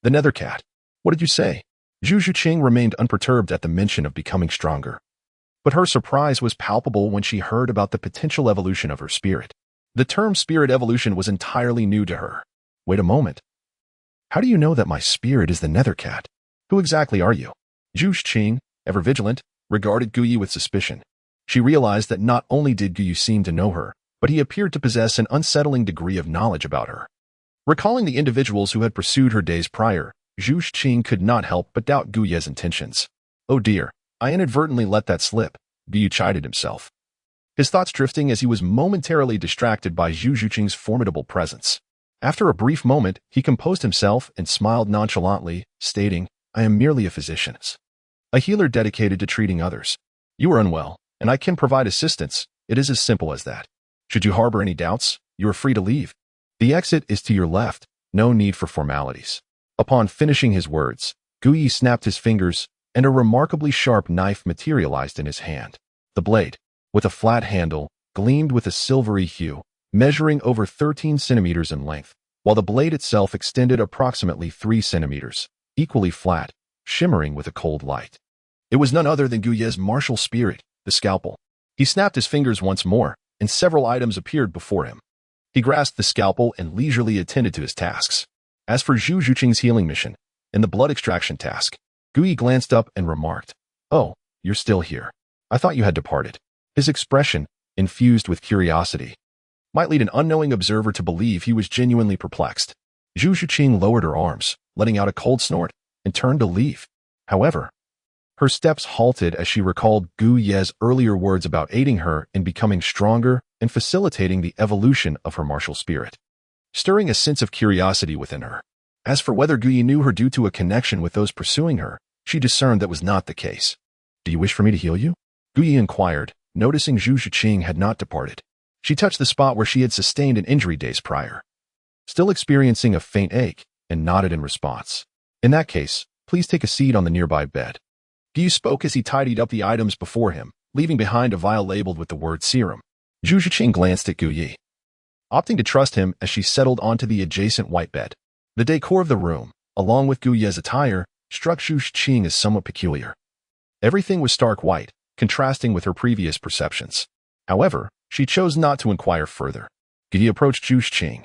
"The nether cat. What did you say?" Zhu Zhuqing remained unperturbed at the mention of becoming stronger, but her surprise was palpable when she heard about the potential evolution of her spirit. The term spirit evolution was entirely new to her. "Wait a moment. How do you know that my spirit is the nether cat? Who exactly are you?" Zhu Zhuqing, ever vigilant, regarded Gu Yi with suspicion. She realized that not only did Gu Yi seem to know her, but he appeared to possess an unsettling degree of knowledge about her. Recalling the individuals who had pursued her days prior, Zhu Zhuqing could not help but doubt Gu Yi's intentions. "Oh dear, I inadvertently let that slip," Gu Yi chided himself, his thoughts drifting as he was momentarily distracted by Zhu Zhuqing's formidable presence. After a brief moment, he composed himself and smiled nonchalantly, stating, "I am merely a physician, a healer dedicated to treating others. You are unwell, and I can provide assistance. It is as simple as that. Should you harbor any doubts, you are free to leave. The exit is to your left, no need for formalities." Upon finishing his words, Gu Yi snapped his fingers, and a remarkably sharp knife materialized in his hand. The blade, with a flat handle, gleamed with a silvery hue, measuring over 13 centimeters in length, while the blade itself extended approximately 3 centimeters, equally flat, shimmering with a cold light. It was none other than Gu Yi's martial spirit, the scalpel. He snapped his fingers once more, and several items appeared before him. He grasped the scalpel and leisurely attended to his tasks. As for Zhu Zhuqing's healing mission and the blood extraction task, Guyi glanced up and remarked, "Oh, you're still here. I thought you had departed." His expression, infused with curiosity, might lead an unknowing observer to believe he was genuinely perplexed. Zhu Zhuqing lowered her arms, letting out a cold snort, and turned to leave. However, her steps halted as she recalled Gu Ye's earlier words about aiding her in becoming stronger and facilitating the evolution of her martial spirit, stirring a sense of curiosity within her. As for whether Gu Ye knew her due to a connection with those pursuing her, she discerned that was not the case. "Do you wish for me to heal you?" Gu Ye inquired, noticing Zhu Zhuqing had not departed. She touched the spot where she had sustained an injury days prior, still experiencing a faint ache, and nodded in response. "In that case, please take a seat on the nearby bed." Gu spoke as he tidied up the items before him, leaving behind a vial labeled with the word serum. Zhu Zhuqing glanced at Gu Ye, opting to trust him as she settled onto the adjacent white bed. The decor of the room, along with Gu Ye's attire, struck Zhu Zhuqing as somewhat peculiar. Everything was stark white, contrasting with her previous perceptions. However, she chose not to inquire further. Gu Ye approached Zhu Zhuqing,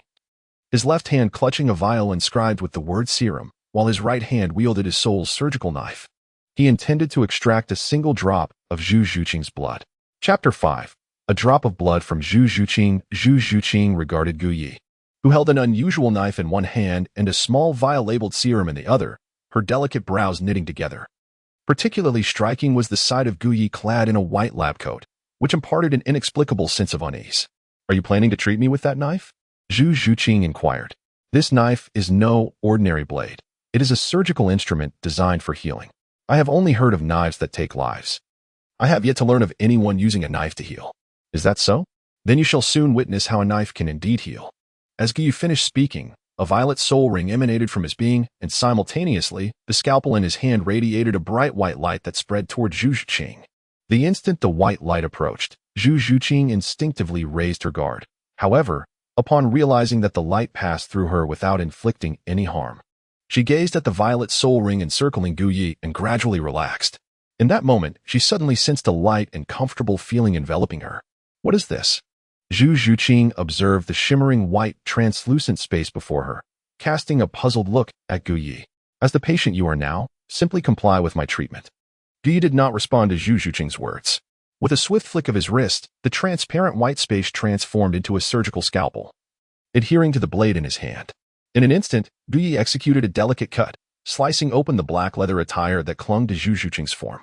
his left hand clutching a vial inscribed with the word serum, while his right hand wielded his soul's surgical knife. He intended to extract a single drop of Zhu Zhuqing's blood. Chapter 5. A drop of blood from Zhu Zhuqing. Zhu Zhuqing regarded Gu Ye, who held an unusual knife in one hand and a small vial labeled serum in the other, her delicate brows knitting together. Particularly striking was the sight of Gu Ye clad in a white lab coat, which imparted an inexplicable sense of unease. "Are you planning to treat me with that knife?" Zhu Zhuqing inquired. "This knife is no ordinary blade. It is a surgical instrument designed for healing. I have only heard of knives that take lives. I have yet to learn of anyone using a knife to heal." "Is that so? Then you shall soon witness how a knife can indeed heal." As Gu Ye finished speaking, a violet soul ring emanated from his being, and simultaneously, the scalpel in his hand radiated a bright white light that spread toward Zhu Zhuqing. The instant the white light approached, Zhu Zhuqing instinctively raised her guard. However, upon realizing that the light passed through her without inflicting any harm, she gazed at the violet soul ring encircling Gu Ye and gradually relaxed. In that moment, she suddenly sensed a light and comfortable feeling enveloping her. "What is this?" Zhu Zhuqing observed the shimmering white, translucent space before her, casting a puzzled look at Gu Ye. "As the patient you are now, simply comply with my treatment." Gu Ye did not respond to Zhu Zhuqing's words. With a swift flick of his wrist, the transparent white space transformed into a surgical scalpel, adhering to the blade in his hand. In an instant, Gu Ye executed a delicate cut, slicing open the black leather attire that clung to Zhu Zhuqing's form,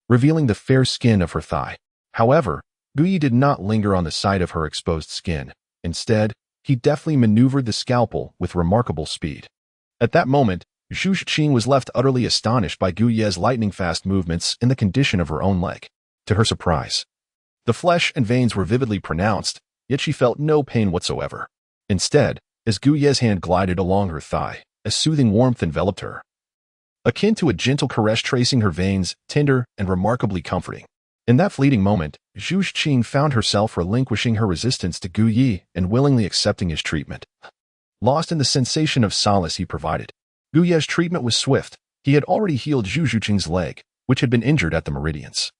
revealing the fair skin of her thigh. However, Gu Ye did not linger on the sight of her exposed skin. Instead, he deftly maneuvered the scalpel with remarkable speed. At that moment, Zhu Zhuqing was left utterly astonished by Gu Ye's lightning-fast movements and the condition of her own leg. To her surprise, the flesh and veins were vividly pronounced, yet she felt no pain whatsoever. Instead, as Gu Ye's hand glided along her thigh, a soothing warmth enveloped her, akin to a gentle caress tracing her veins, tender and remarkably comforting. In that fleeting moment, Zhu Zhuqing found herself relinquishing her resistance to Gu Ye and willingly accepting his treatment, lost in the sensation of solace he provided. Gu Ye's treatment was swift. He had already healed Zhu Zhuqing's leg, which had been injured at the meridians.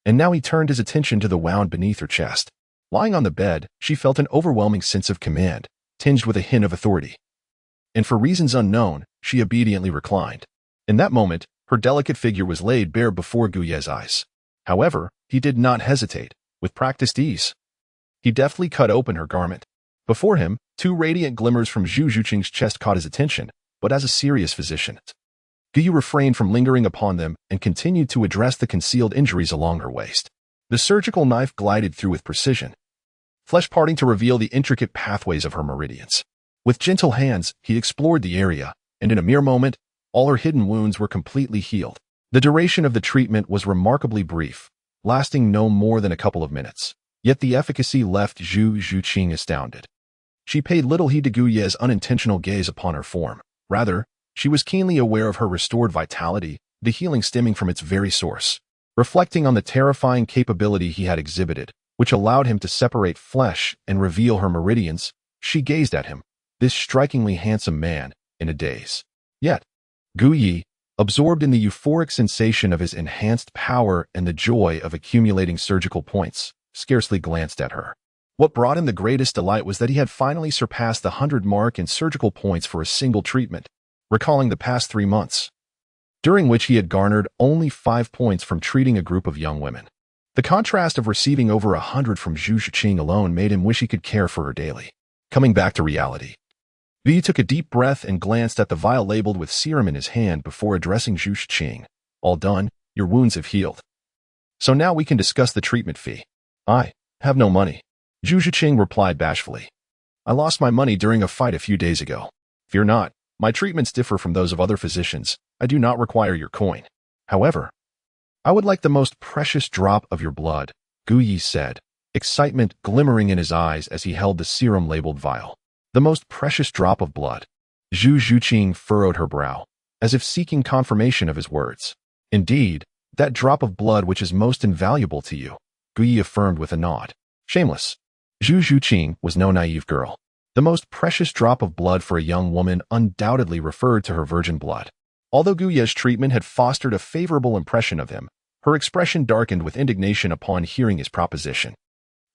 And now he turned his attention to the wound beneath her chest. Lying on the bed, she felt an overwhelming sense of command, tinged with a hint of authority. And for reasons unknown, she obediently reclined. In that moment, her delicate figure was laid bare before Gu Ye's eyes. However, he did not hesitate. With practiced ease, he deftly cut open her garment. Before him, two radiant glimmers from Zhu Zhuqing's chest caught his attention, but as a serious physician, Gu Ye refrained from lingering upon them and continued to address the concealed injuries along her waist. The surgical knife glided through with precision, flesh parting to reveal the intricate pathways of her meridians. With gentle hands, he explored the area, and in a mere moment, all her hidden wounds were completely healed. The duration of the treatment was remarkably brief, lasting no more than a couple of minutes. Yet the efficacy left Zhu Zhuqing astounded. She paid little heed to Gu Ye's unintentional gaze upon her form. Rather, she was keenly aware of her restored vitality, the healing stemming from its very source. Reflecting on the terrifying capability he had exhibited, which allowed him to separate flesh and reveal her meridians, she gazed at him, this strikingly handsome man, in a daze. Yet, Gu Ye, absorbed in the euphoric sensation of his enhanced power and the joy of accumulating surgical points, scarcely glanced at her. What brought him the greatest delight was that he had finally surpassed the 100 mark in surgical points for a single treatment, recalling the past 3 months, during which he had garnered only 5 points from treating a group of young women. The contrast of receiving over 100 from Zhu Zhuqing alone made him wish he could care for her daily. Coming back to reality, Bibi took a deep breath and glanced at the vial labeled with serum in his hand before addressing Zhu Zhuqing. All done, your wounds have healed. So now we can discuss the treatment fee. I have no money, Zhu Zhuqing replied bashfully. I lost my money during a fight a few days ago. Fear not, my treatments differ from those of other physicians. I do not require your coin. However, I would like the most precious drop of your blood, Gu Yi said, excitement glimmering in his eyes as he held the serum-labeled vial. The most precious drop of blood. Zhu Zhuqing furrowed her brow, as if seeking confirmation of his words. Indeed, that drop of blood which is most invaluable to you, Gu Yi affirmed with a nod. Shameless. Zhu Zhuqing was no naive girl. The most precious drop of blood for a young woman undoubtedly referred to her virgin blood. Although Gu Ye's treatment had fostered a favorable impression of him, her expression darkened with indignation upon hearing his proposition.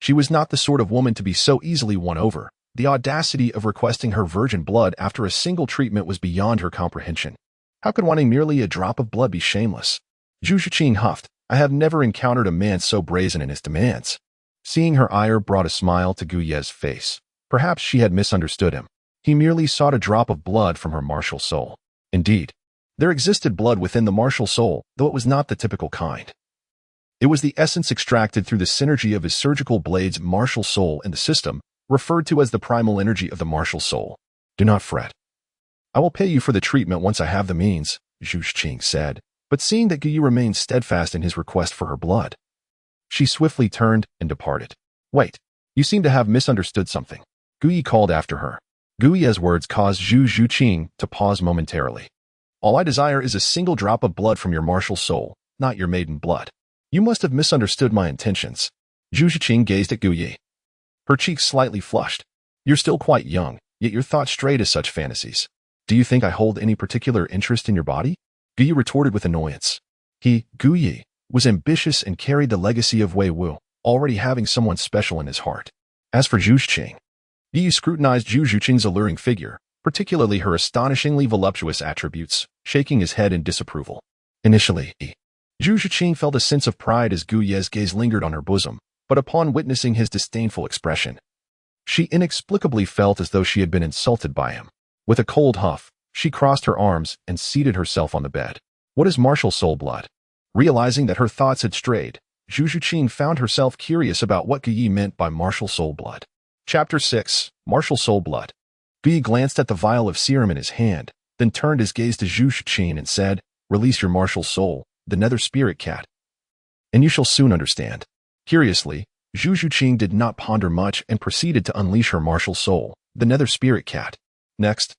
She was not the sort of woman to be so easily won over. The audacity of requesting her virgin blood after a single treatment was beyond her comprehension. How could wanting merely a drop of blood be shameless? Zhu Zhuqing huffed. I have never encountered a man so brazen in his demands. Seeing her ire brought a smile to Gu Ye's face. Perhaps she had misunderstood him. He merely sought a drop of blood from her martial soul. Indeed, there existed blood within the martial soul, though it was not the typical kind. It was the essence extracted through the synergy of his surgical blade's martial soul and the system, referred to as the primal energy of the martial soul. Do not fret. I will pay you for the treatment once I have the means, Zhu Zhuqing said, but seeing that Gu Yi remained steadfast in his request for her blood, she swiftly turned and departed. Wait, you seem to have misunderstood something, Gu Yi called after her. Gu Yi's words caused Zhu Zhuqing to pause momentarily. All I desire is a single drop of blood from your martial soul, not your maiden blood. You must have misunderstood my intentions. Zhu Zhuqing gazed at Gu Yi. Her cheeks slightly flushed. You're still quite young, yet your thoughts stray to such fantasies. Do you think I hold any particular interest in your body? Gu Yi retorted with annoyance. He, Gu Yi, was ambitious and carried the legacy of Wei Wu, already having someone special in his heart. As for Zhu Zhuqing, Gu Yi scrutinized Zhu Zhuqing's alluring figure, particularly her astonishingly voluptuous attributes, shaking his head in disapproval. Initially, Zhu Zhuqing felt a sense of pride as Gu Yi's gaze lingered on her bosom, but upon witnessing his disdainful expression, she inexplicably felt as though she had been insulted by him. With a cold huff, she crossed her arms and seated herself on the bed. What is martial soul blood? Realizing that her thoughts had strayed, Zhu Zhuqing found herself curious about what Gu Yi meant by martial soul blood. Chapter 6. Martial Soul Blood. Gu Yi glanced at the vial of serum in his hand, then turned his gaze to Zhu Zhuqing and said, Release your martial soul, the nether spirit cat, and you shall soon understand. Curiously, Zhu Zhuqing did not ponder much and proceeded to unleash her martial soul, the nether spirit cat. Next,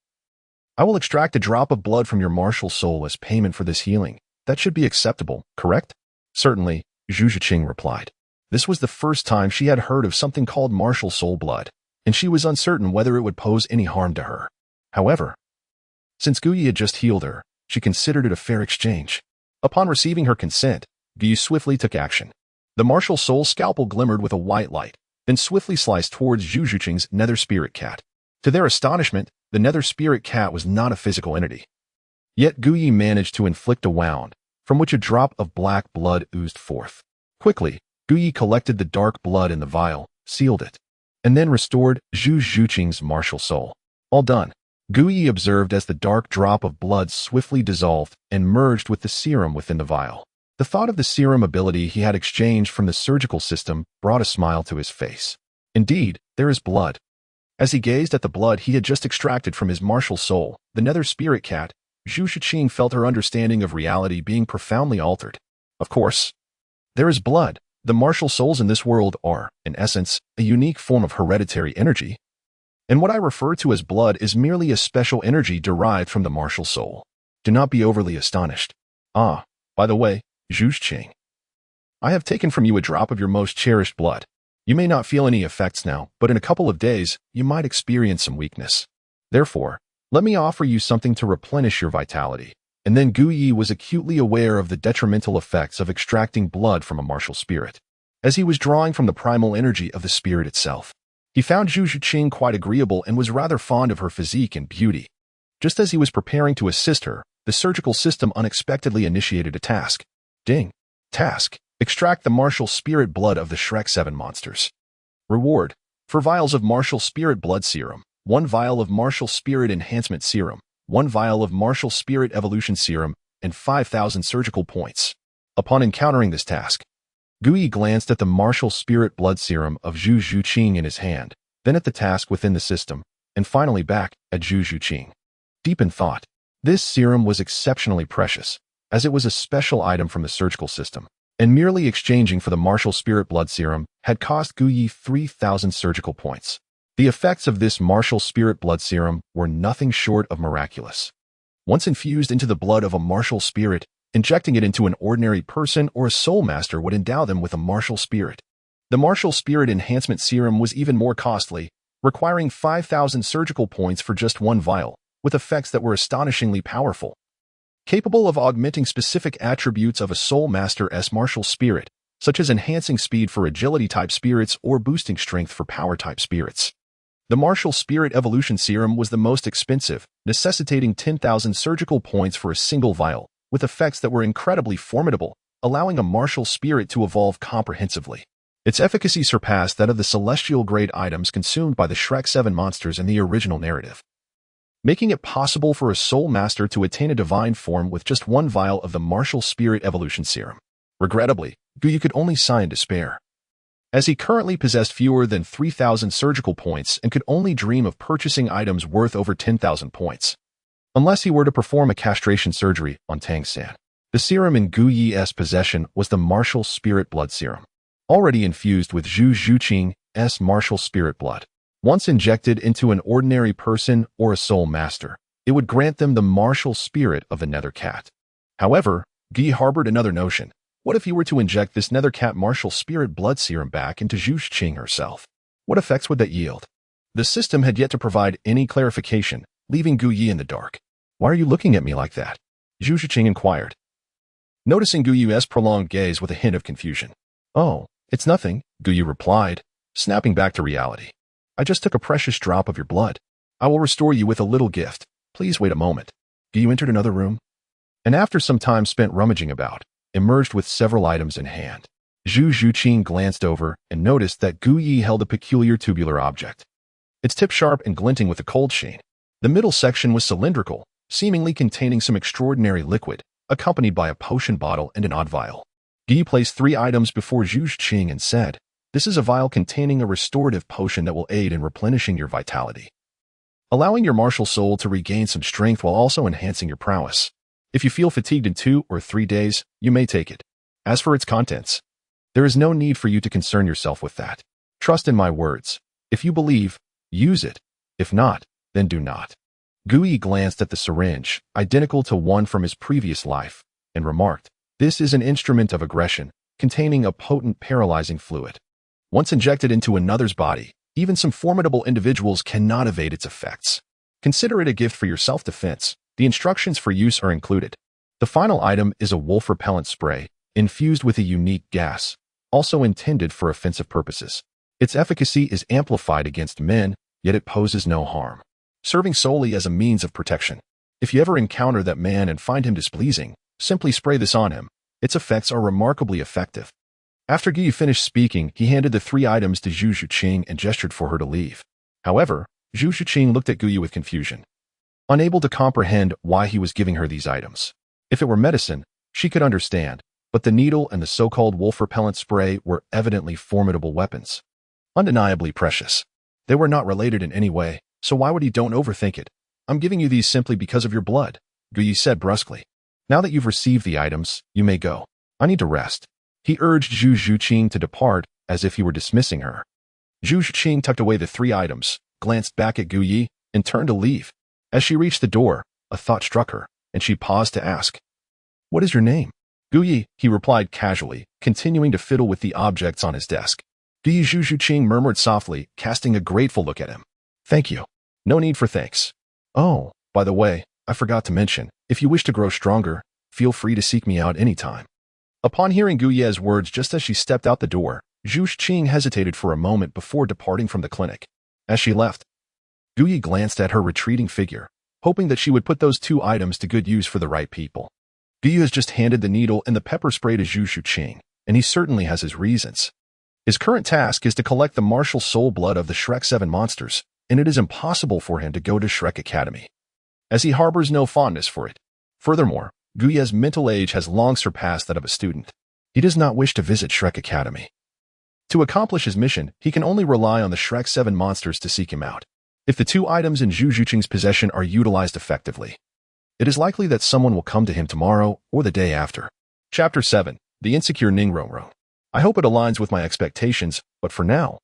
I will extract a drop of blood from your martial soul as payment for this healing. That should be acceptable, correct? Certainly, Zhu Zhuqing replied. This was the first time she had heard of something called martial soul blood, and she was uncertain whether it would pose any harm to her. However, since Gu Yi had just healed her, she considered it a fair exchange. Upon receiving her consent, Gu Yi swiftly took action. The martial soul scalpel glimmered with a white light, then swiftly sliced towards Zhu Zhuqing's nether spirit cat. To their astonishment, the nether spirit cat was not a physical entity. Yet Gu Yi managed to inflict a wound, from which a drop of black blood oozed forth. Quickly, Gu Yi collected the dark blood in the vial, sealed it, and then restored Zhu Zhuqing's martial soul. All done, Gu Yi observed as the dark drop of blood swiftly dissolved and merged with the serum within the vial. The thought of the serum ability he had exchanged from the surgical system brought a smile to his face. Indeed, there is blood. As he gazed at the blood he had just extracted from his martial soul, the nether spirit cat, Zhu Zhuqing felt her understanding of reality being profoundly altered. Of course, there is blood. The martial souls in this world are, in essence, a unique form of hereditary energy. And what I refer to as blood is merely a special energy derived from the martial soul. Do not be overly astonished. Ah, by the way, Zhu Zhuqing, I have taken from you a drop of your most cherished blood. You may not feel any effects now, but in a couple of days, you might experience some weakness. Therefore, let me offer you something to replenish your vitality. And then Gu Yi was acutely aware of the detrimental effects of extracting blood from a martial spirit. as he was drawing from the primal energy of the spirit itself. He found Zhu Zhuqing quite agreeable and was rather fond of her physique and beauty. Just as he was preparing to assist her, the surgical system unexpectedly initiated a task. Ding. Task. Extract the martial spirit blood of the Shrek 7 monsters. Reward. 4 vials of martial spirit blood serum, 1 vial of martial spirit enhancement serum, 1 vial of martial spirit evolution serum, and 5,000 surgical points. Upon encountering this task, Guyi glanced at the martial spirit blood serum of Zhu Zhuqing in his hand, then at the task within the system, and finally back at Zhu Zhuqing. Deep in thought, this serum was exceptionally precious, as it was a special item from the surgical system, and merely exchanging for the martial spirit blood serum had cost Guyi 3,000 surgical points. The effects of this martial spirit blood serum were nothing short of miraculous. Once infused into the blood of a martial spirit, injecting it into an ordinary person or a soul master would endow them with a martial spirit. The martial spirit enhancement serum was even more costly, requiring 5,000 surgical points for just 1 vial, with effects that were astonishingly powerful, capable of augmenting specific attributes of a soul master's martial spirit, such as enhancing speed for agility-type spirits or boosting strength for power-type spirits. The martial spirit evolution serum was the most expensive, necessitating 10,000 surgical points for a single vial, with effects that were incredibly formidable, allowing a martial spirit to evolve comprehensively. Its efficacy surpassed that of the celestial-grade items consumed by the Shrek 7 monsters in the original narrative, making it possible for a soul master to attain a divine form with just 1 vial of the martial spirit evolution serum. Regrettably, Guyi could only sigh in despair, as he currently possessed fewer than 3,000 surgical points and could only dream of purchasing items worth over 10,000 points, unless he were to perform a castration surgery on Tang San. The serum in Guyi's possession was the martial spirit blood serum, already infused with Zhu Zhuqing's martial spirit blood. Once injected into an ordinary person or a soul master, it would grant them the martial spirit of the nether cat. However, Guyi harbored another notion. What if he were to inject this nether cat martial spirit blood serum back into Zhu Zhuqing herself? What effects would that yield? The system had yet to provide any clarification, leaving Guyi in the dark. Why are you looking at me like that? Zhu Zhuqing inquired, noticing Guyi's prolonged gaze with a hint of confusion. Oh, it's nothing, Guyi replied, snapping back to reality. I just took a precious drop of your blood. I will restore you with a little gift. Please wait a moment. Guyi entered another room, and after some time spent rummaging about, emerged with several items in hand. Zhu Zhuqing glanced over and noticed that Guyi held a peculiar tubular object, its tip sharp and glinting with a cold sheen. The middle section was cylindrical, seemingly containing some extraordinary liquid, accompanied by a potion bottle and an odd vial. Guyi placed 3 items before Zhu Zhuqing and said, "This is a vial containing a restorative potion that will aid in replenishing your vitality, allowing your martial soul to regain some strength while also enhancing your prowess. If you feel fatigued in 2 or 3 days, you may take it. As for its contents, there is no need for you to concern yourself with that. Trust in my words. If you believe, use it. If not, then do not." Guyi glanced at the syringe, identical to one from his previous life, and remarked, "This is an instrument of aggression, containing a potent paralyzing fluid. Once injected into another's body, even some formidable individuals cannot evade its effects. Consider it a gift for your self-defense. The instructions for use are included." The final item is a wolf repellent spray, infused with a unique gas, also intended for offensive purposes. Its efficacy is amplified against men, yet it poses no harm, serving solely as a means of protection. If you ever encounter that man and find him displeasing, simply spray this on him. Its effects are remarkably effective. After Guyi finished speaking, he handed the 3 items to Zhu Zhuqing and gestured for her to leave. However, Zhu Zhuqing looked at Guyi with confusion, unable to comprehend why he was giving her these items. If it were medicine, she could understand, but the needle and the so-called wolf repellent spray were evidently formidable weapons, undeniably precious. They were not related in any way, so why would he? Don't overthink it. I'm giving you these simply because of your blood, Guyi said brusquely. Now that you've received the items, you may go. I need to rest. He urged Zhu Zhuqing to depart as if he were dismissing her. Zhu Zhuqing tucked away the 3 items, glanced back at Guyi, and turned to leave. As she reached the door, a thought struck her, and she paused to ask, "What is your name?" "Guyi," he replied casually, continuing to fiddle with the objects on his desk. Guyi, Zhu Zhuqing murmured softly, casting a grateful look at him. "Thank you. No need for thanks. Oh, by the way, I forgot to mention, if you wish to grow stronger, feel free to seek me out anytime." Upon hearing Guyi's words just as she stepped out the door, Zhu Zhuqing hesitated for a moment before departing from the clinic. As she left, Gu Yi glanced at her retreating figure, hoping that she would put those 2 items to good use for the right people. Gu Yi has just handed the needle and the pepper spray to Zhu Zhuqing, and he certainly has his reasons. His current task is to collect the martial soul blood of the Shrek 7 monsters, and it is impossible for him to go to Shrek Academy, as he harbors no fondness for it. Furthermore, Gu Yi's mental age has long surpassed that of a student. He does not wish to visit Shrek Academy. To accomplish his mission, he can only rely on the Shrek 7 monsters to seek him out. If the 2 items in Zhu Zhuqing's possession are utilized effectively, it is likely that someone will come to him tomorrow or the day after. Chapter 7. The Insecure Ning Rongrong. I hope it aligns with my expectations, but for now,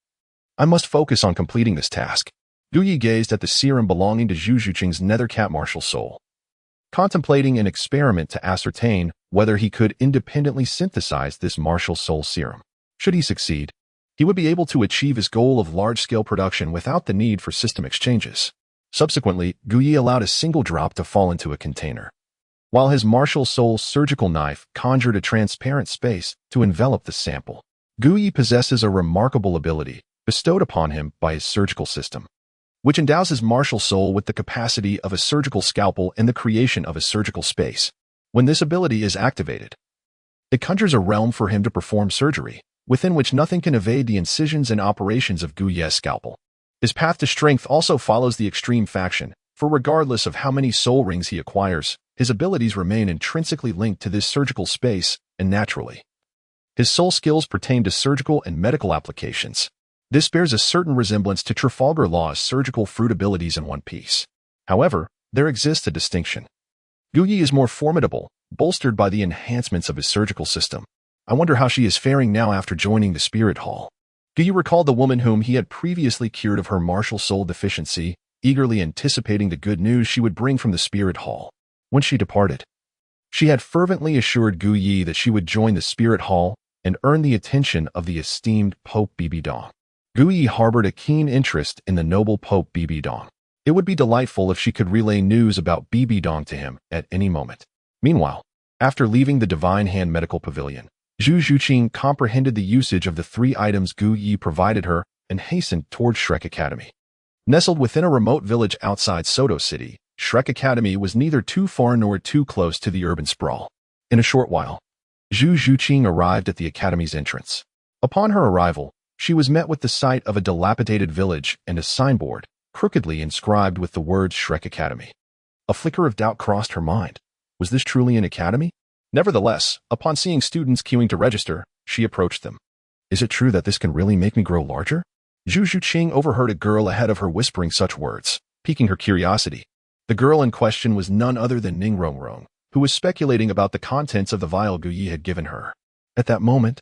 I must focus on completing this task. Gu Yi gazed at the serum belonging to Zhu Zhuqing's nethercat martial soul, contemplating an experiment to ascertain whether he could independently synthesize this martial soul serum. Should he succeed, he would be able to achieve his goal of large-scale production without the need for system exchanges. Subsequently, Gu Yi allowed a single drop to fall into a container, while his martial soul surgical knife conjured a transparent space to envelop the sample. Gu Yi possesses a remarkable ability bestowed upon him by his surgical system, which endows his martial soul with the capacity of a surgical scalpel and the creation of a surgical space. When this ability is activated, it conjures a realm for him to perform surgery, within which nothing can evade the incisions and operations of Gu Yi's scalpel. His path to strength also follows the extreme faction, for regardless of how many soul rings he acquires, his abilities remain intrinsically linked to this surgical space, and naturally, his soul skills pertain to surgical and medical applications. This bears a certain resemblance to Trafalgar Law's surgical fruit abilities in One Piece. However, there exists a distinction. Gu Yi is more formidable, bolstered by the enhancements of his surgical system. I wonder how she is faring now after joining the Spirit Hall. Gu Yi recalled the woman whom he had previously cured of her martial soul deficiency, eagerly anticipating the good news she would bring from the Spirit Hall. When she departed, she had fervently assured Gu Yi that she would join the Spirit Hall and earn the attention of the esteemed Pope Bibi Dong. Gu Yi harbored a keen interest in the noble Pope Bibi Dong. It would be delightful if she could relay news about Bibi Dong to him at any moment. Meanwhile, after leaving the Divine Hand Medical Pavilion, Zhu Zhuqing comprehended the usage of the 3 items Gu Yi provided her and hastened towards Shrek Academy. Nestled within a remote village outside Soto City, Shrek Academy was neither too far nor too close to the urban sprawl. In a short while, Zhu Zhuqing arrived at the academy's entrance. Upon her arrival, she was met with the sight of a dilapidated village and a signboard, crookedly inscribed with the words Shrek Academy. A flicker of doubt crossed her mind. Was this truly an academy? Nevertheless, upon seeing students queuing to register, she approached them. Is it true that this can really make me grow larger? Zhu Zhuqing overheard a girl ahead of her whispering such words, piquing her curiosity. The girl in question was none other than Ning Rongrong, who was speculating about the contents of the vial Gu Yi had given her. At that moment,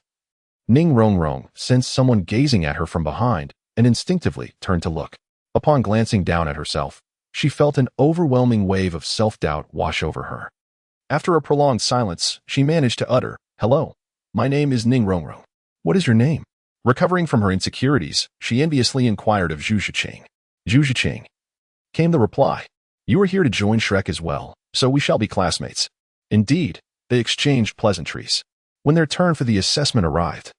Ning Rongrong sensed someone gazing at her from behind and instinctively turned to look. Upon glancing down at herself, she felt an overwhelming wave of self-doubt wash over her. After a prolonged silence, she managed to utter, "Hello, my name is Ning Rongrong. What is your name?" Recovering from her insecurities, she enviously inquired of Zhu Zhuqing. "Zhu Zhuqing," came the reply. "You are here to join Shrek as well, so we shall be classmates." Indeed, they exchanged pleasantries. When their turn for the assessment arrived,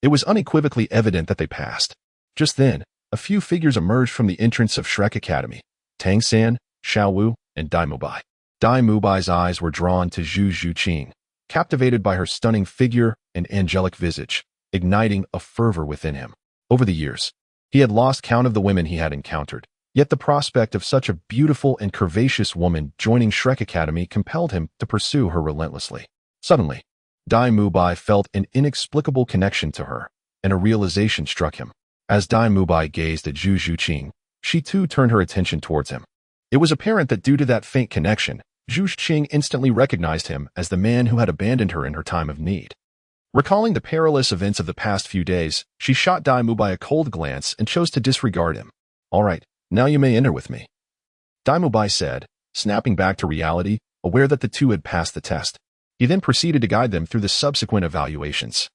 it was unequivocally evident that they passed. Just then, a few figures emerged from the entrance of Shrek Academy: Tang San, Xiao Wu, and Dai Mubai. Dai Mubai's eyes were drawn to Zhu Zhuqing, captivated by her stunning figure and angelic visage, igniting a fervor within him. Over the years, he had lost count of the women he had encountered, yet the prospect of such a beautiful and curvaceous woman joining Shrek Academy compelled him to pursue her relentlessly. Suddenly, Dai Mubai felt an inexplicable connection to her, and a realization struck him. As Dai Mubai gazed at Zhu Zhuqing, she too turned her attention towards him. It was apparent that due to that faint connection, Zhu Zhuqing instantly recognized him as the man who had abandoned her in her time of need. Recalling the perilous events of the past few days, she shot Dai Mubai a cold glance and chose to disregard him. "All right, now you may enter with me," Dai Mubai said, snapping back to reality, aware that the two had passed the test. He then proceeded to guide them through the subsequent evaluations.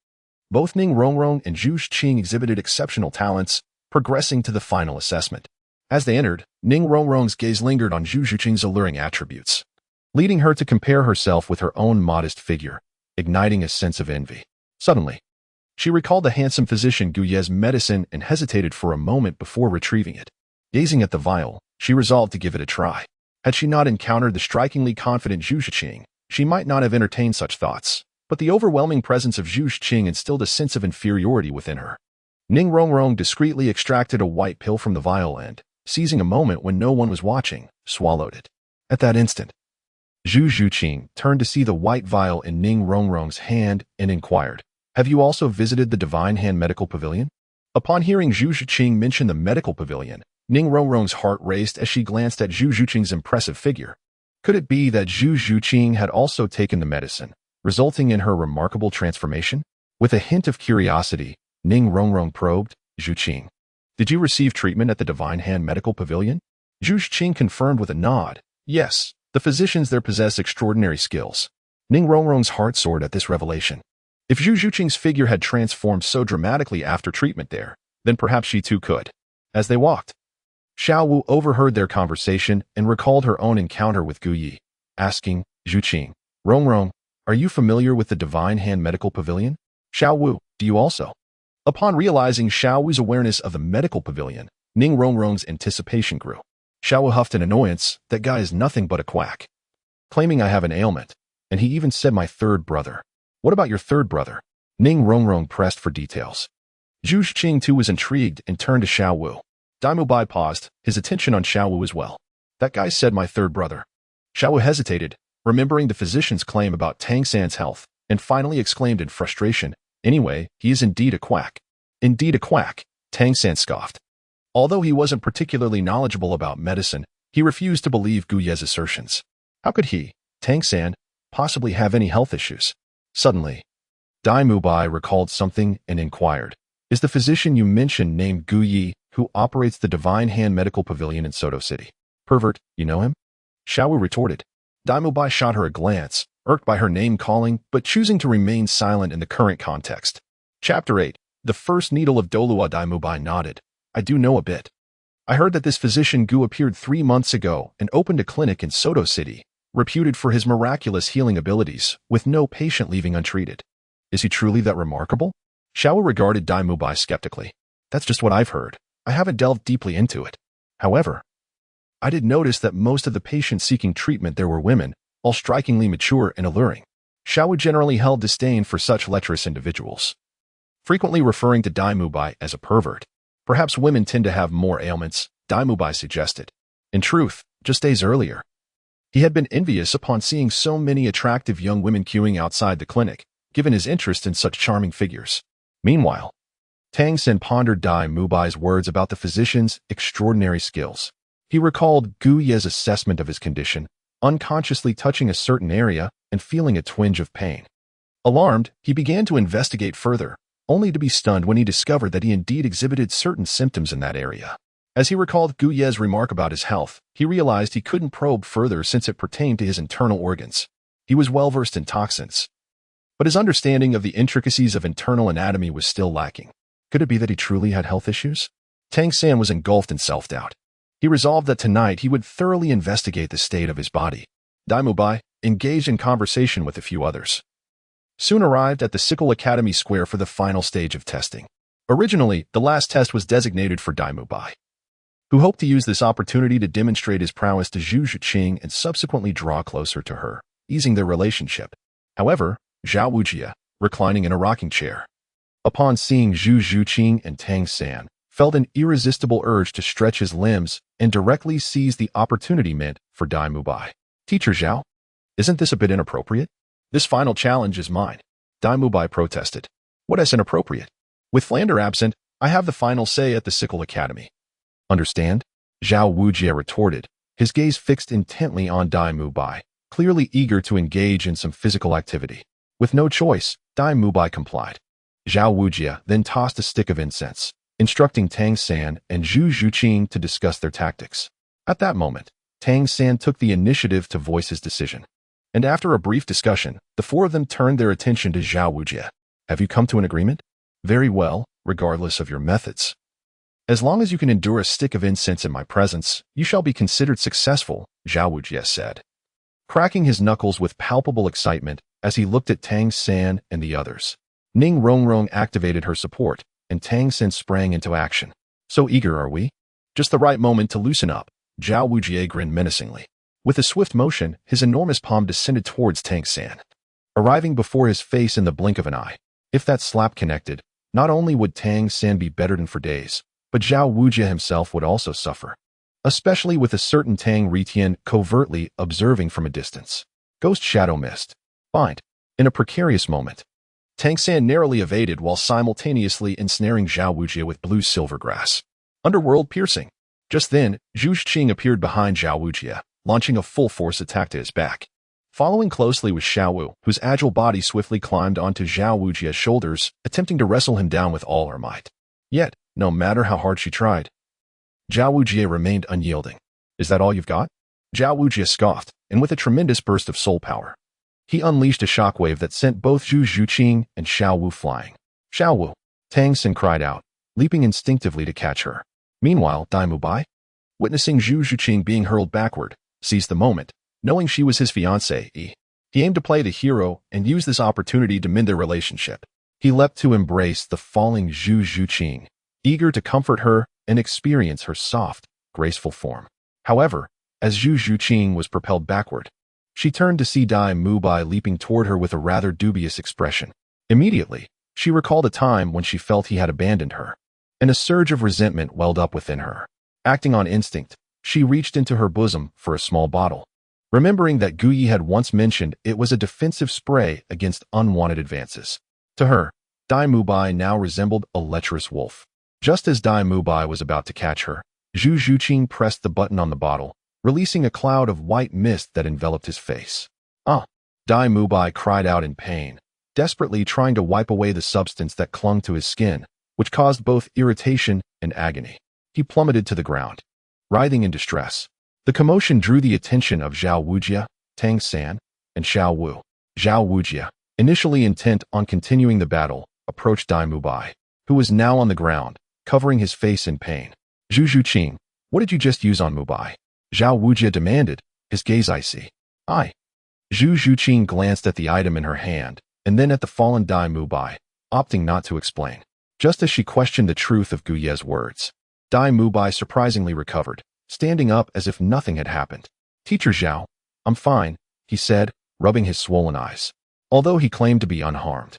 Both Ning Rongrong and Zhu Zhuqing exhibited exceptional talents, progressing to the final assessment. As they entered, Ning Rongrong's gaze lingered on Zhu Zhuqing's alluring attributes, leading her to compare herself with her own modest figure, igniting a sense of envy. Suddenly, She recalled the handsome physician Gu Ye's medicine and hesitated for a moment before retrieving it. Gazing at the vial, she resolved to give it a try. Had she not encountered the strikingly confident Zhu Zhuqing, she might not have entertained such thoughts. But the overwhelming presence of Zhu Zhuqing instilled a sense of inferiority within her. Ning Rongrong discreetly extracted a white pill from the vial and, seizing a moment when no one was watching, swallowed it. At that instant, Zhu Zhuqing turned to see the white vial in Ning Rongrong's hand and inquired, "Have you also visited the Divine Hand Medical Pavilion?" Upon hearing Zhu Zhuqing mention the medical pavilion, Ning Rongrong's heart raced as she glanced at Zhu Zhuqing's impressive figure. Could it be that Zhu Zhuqing had also taken the medicine, resulting in her remarkable transformation? With a hint of curiosity, Ning Rongrong probed, "Zhuqing, did you receive treatment at the Divine Hand Medical Pavilion?" Zhu Zhuqing confirmed with a nod. Yes, the physicians there possess extraordinary skills. Ning Rongrong's heart soared at this revelation. If Zhu Zhuqing's figure had transformed so dramatically after treatment there, then perhaps she too could. As they walked, Xiao Wu overheard their conversation and recalled her own encounter with Gu Yi, asking, "Zhuqing, Rongrong, are you familiar with the Divine Hand Medical Pavilion?" "Xiao Wu, do you also?" Upon realizing Xiao Wu's awareness of the medical pavilion, Ning Rongrong's anticipation grew. Xiao Wu huffed in annoyance, "That guy is nothing but a quack. Claiming I have an ailment, and he even said my third brother. What about your third brother?" Ning Rongrong pressed for details. Zhu Zhuqing too was intrigued and turned to Xiao Wu. Daimu Bai paused, his attention on Xiao Wu as well. "That guy said my third brother." Xiao Wu hesitated, remembering the physician's claim about Tang San's health, and finally exclaimed in frustration, "Anyway, he is indeed a quack." "Indeed a quack," Tang San scoffed. Although he wasn't particularly knowledgeable about medicine, he refused to believe Gu Ye's assertions. How could he, Tang San, possibly have any health issues? Suddenly, Daimu Bai recalled something and inquired, "Is the physician you mentioned named Gu Yi, who operates the Divine Hand Medical Pavilion in Soto City? Pervert, you know him?" Xiao Wu retorted. Daimu Bai shot her a glance, irked by her name-calling, but choosing to remain silent in the current context. Chapter 8. The First Needle of Douluo. Daimu Bai nodded. "I do know a bit. I heard that this physician Gu appeared 3 months ago and opened a clinic in Soto City, reputed for his miraculous healing abilities, with no patient leaving untreated. Is he truly that remarkable?" Xiao Wu regarded Daimu Bai skeptically. "That's just what I've heard. I haven't delved deeply into it. However, I did notice that most of the patients seeking treatment there were women, all strikingly mature and alluring." Xiao Wu generally held disdain for such lecherous individuals, frequently referring to Daimu Bai as a pervert. "Perhaps women tend to have more ailments," Daimu Bai suggested. In truth, just days earlier, he had been envious upon seeing so many attractive young women queuing outside the clinic, given his interest in such charming figures. Meanwhile, Tang San pondered Daimu Bai's words about the physician's extraordinary skills. He recalled Gu Ye's assessment of his condition, unconsciously touching a certain area and feeling a twinge of pain. Alarmed, he began to investigate further, only to be stunned when he discovered that he indeed exhibited certain symptoms in that area. As he recalled Gu Ye's remark about his health, he realized he couldn't probe further since it pertained to his internal organs. He was well versed in toxins, but his understanding of the intricacies of internal anatomy was still lacking. Could it be that he truly had health issues? Tang San was engulfed in self-doubt. He resolved that tonight he would thoroughly investigate the state of his body. Daimu Bai engaged in conversation with a few others. Soon arrived at the Sickle Academy Square for the final stage of testing. Originally, the last test was designated for Daimu Bai, who hoped to use this opportunity to demonstrate his prowess to Zhu Zhuqing and subsequently draw closer to her, easing their relationship. However, Zhao Wujia, reclining in a rocking chair, upon seeing Zhu Zhuqing and Tang San, felt an irresistible urge to stretch his limbs and directly seize the opportunity meant for Daimu Bai. "Teacher Zhao, isn't this a bit inappropriate? This final challenge is mine," Daimu Bai protested. "What is inappropriate? With Flander absent, I have the final say at the Sickle Academy." "Understand?" Zhao Wujia retorted, his gaze fixed intently on Daimu Bai, clearly eager to engage in some physical activity. With no choice, Daimu Bai complied. Zhao Wujia then tossed a stick of incense, instructing Tang San and Zhu Zhuqing to discuss their tactics. At that moment, Tang San took the initiative to voice his decision. And after a brief discussion, the four of them turned their attention to Zhao Wujia. "Have you come to an agreement?" "Very well, regardless of your methods. As long as you can endure a stick of incense in my presence, you shall be considered successful," Zhao Wujia said, cracking his knuckles with palpable excitement as he looked at Tang San and the others. Ning Rongrong activated her support, and Tang San sprang into action. So eager are we? Just the right moment to loosen up. Zhao Wujie grinned menacingly. With a swift motion, his enormous palm descended towards Tang San, arriving before his face in the blink of an eye. If that slap connected, not only would Tang San be bedridden for days, but Zhao Wujie himself would also suffer. Especially with a certain Tang Retian covertly observing from a distance. Ghost Shadow Mist. Bind. In a precarious moment, Tang San narrowly evaded while simultaneously ensnaring Zhao Wujie with blue silver grass. Underworld piercing. Just then, Zhu Zhuqing appeared behind Zhao Wujie, launching a full-force attack to his back. Following closely was Xiao Wu, whose agile body swiftly climbed onto Zhao Wujie's shoulders, attempting to wrestle him down with all her might. Yet, no matter how hard she tried, Zhao Wujie remained unyielding. Is that all you've got? Zhao Wujie scoffed, and with a tremendous burst of soul power, he unleashed a shockwave that sent both Zhu Zhuqing and Xiao Wu flying. Xiao Wu! Tang San cried out, leaping instinctively to catch her. Meanwhile, Dai Mubai, witnessing Zhu Zhuqing being hurled backward, seized the moment, knowing she was his fiancée. He aimed to play the hero and use this opportunity to mend their relationship. He leapt to embrace the falling Zhu Zhuqing, eager to comfort her and experience her soft, graceful form. However, as Zhu Zhuqing was propelled backward, she turned to see Dai Mubai leaping toward her with a rather dubious expression. Immediately, she recalled a time when she felt he had abandoned her, and a surge of resentment welled up within her. Acting on instinct, she reached into her bosom for a small bottle. Remembering that Guyi had once mentioned it was a defensive spray against unwanted advances. To her, Dai Mubai now resembled a lecherous wolf. Just as Dai Mubai was about to catch her, Zhu Zhuqing pressed the button on the bottle, releasing a cloud of white mist that enveloped his face. Ah! Dai Mubai cried out in pain, desperately trying to wipe away the substance that clung to his skin, which caused both irritation and agony. He plummeted to the ground, writhing in distress. The commotion drew the attention of Zhao Wujie, Tang San, and Xiao Wu. Zhao Wujie, initially intent on continuing the battle, approached Dai Mubai, who was now on the ground, covering his face in pain. Zhu Zhuqing, what did you just use on Mubai? Zhao Wujie demanded, his gaze icy. Zhu Zhuqing glanced at the item in her hand, and then at the fallen Dai Mubai, opting not to explain. Just as she questioned the truth of Guyie's words, Dai Mubai surprisingly recovered, standing up as if nothing had happened. Teacher Zhao, I'm fine, he said, rubbing his swollen eyes. Although he claimed to be unharmed,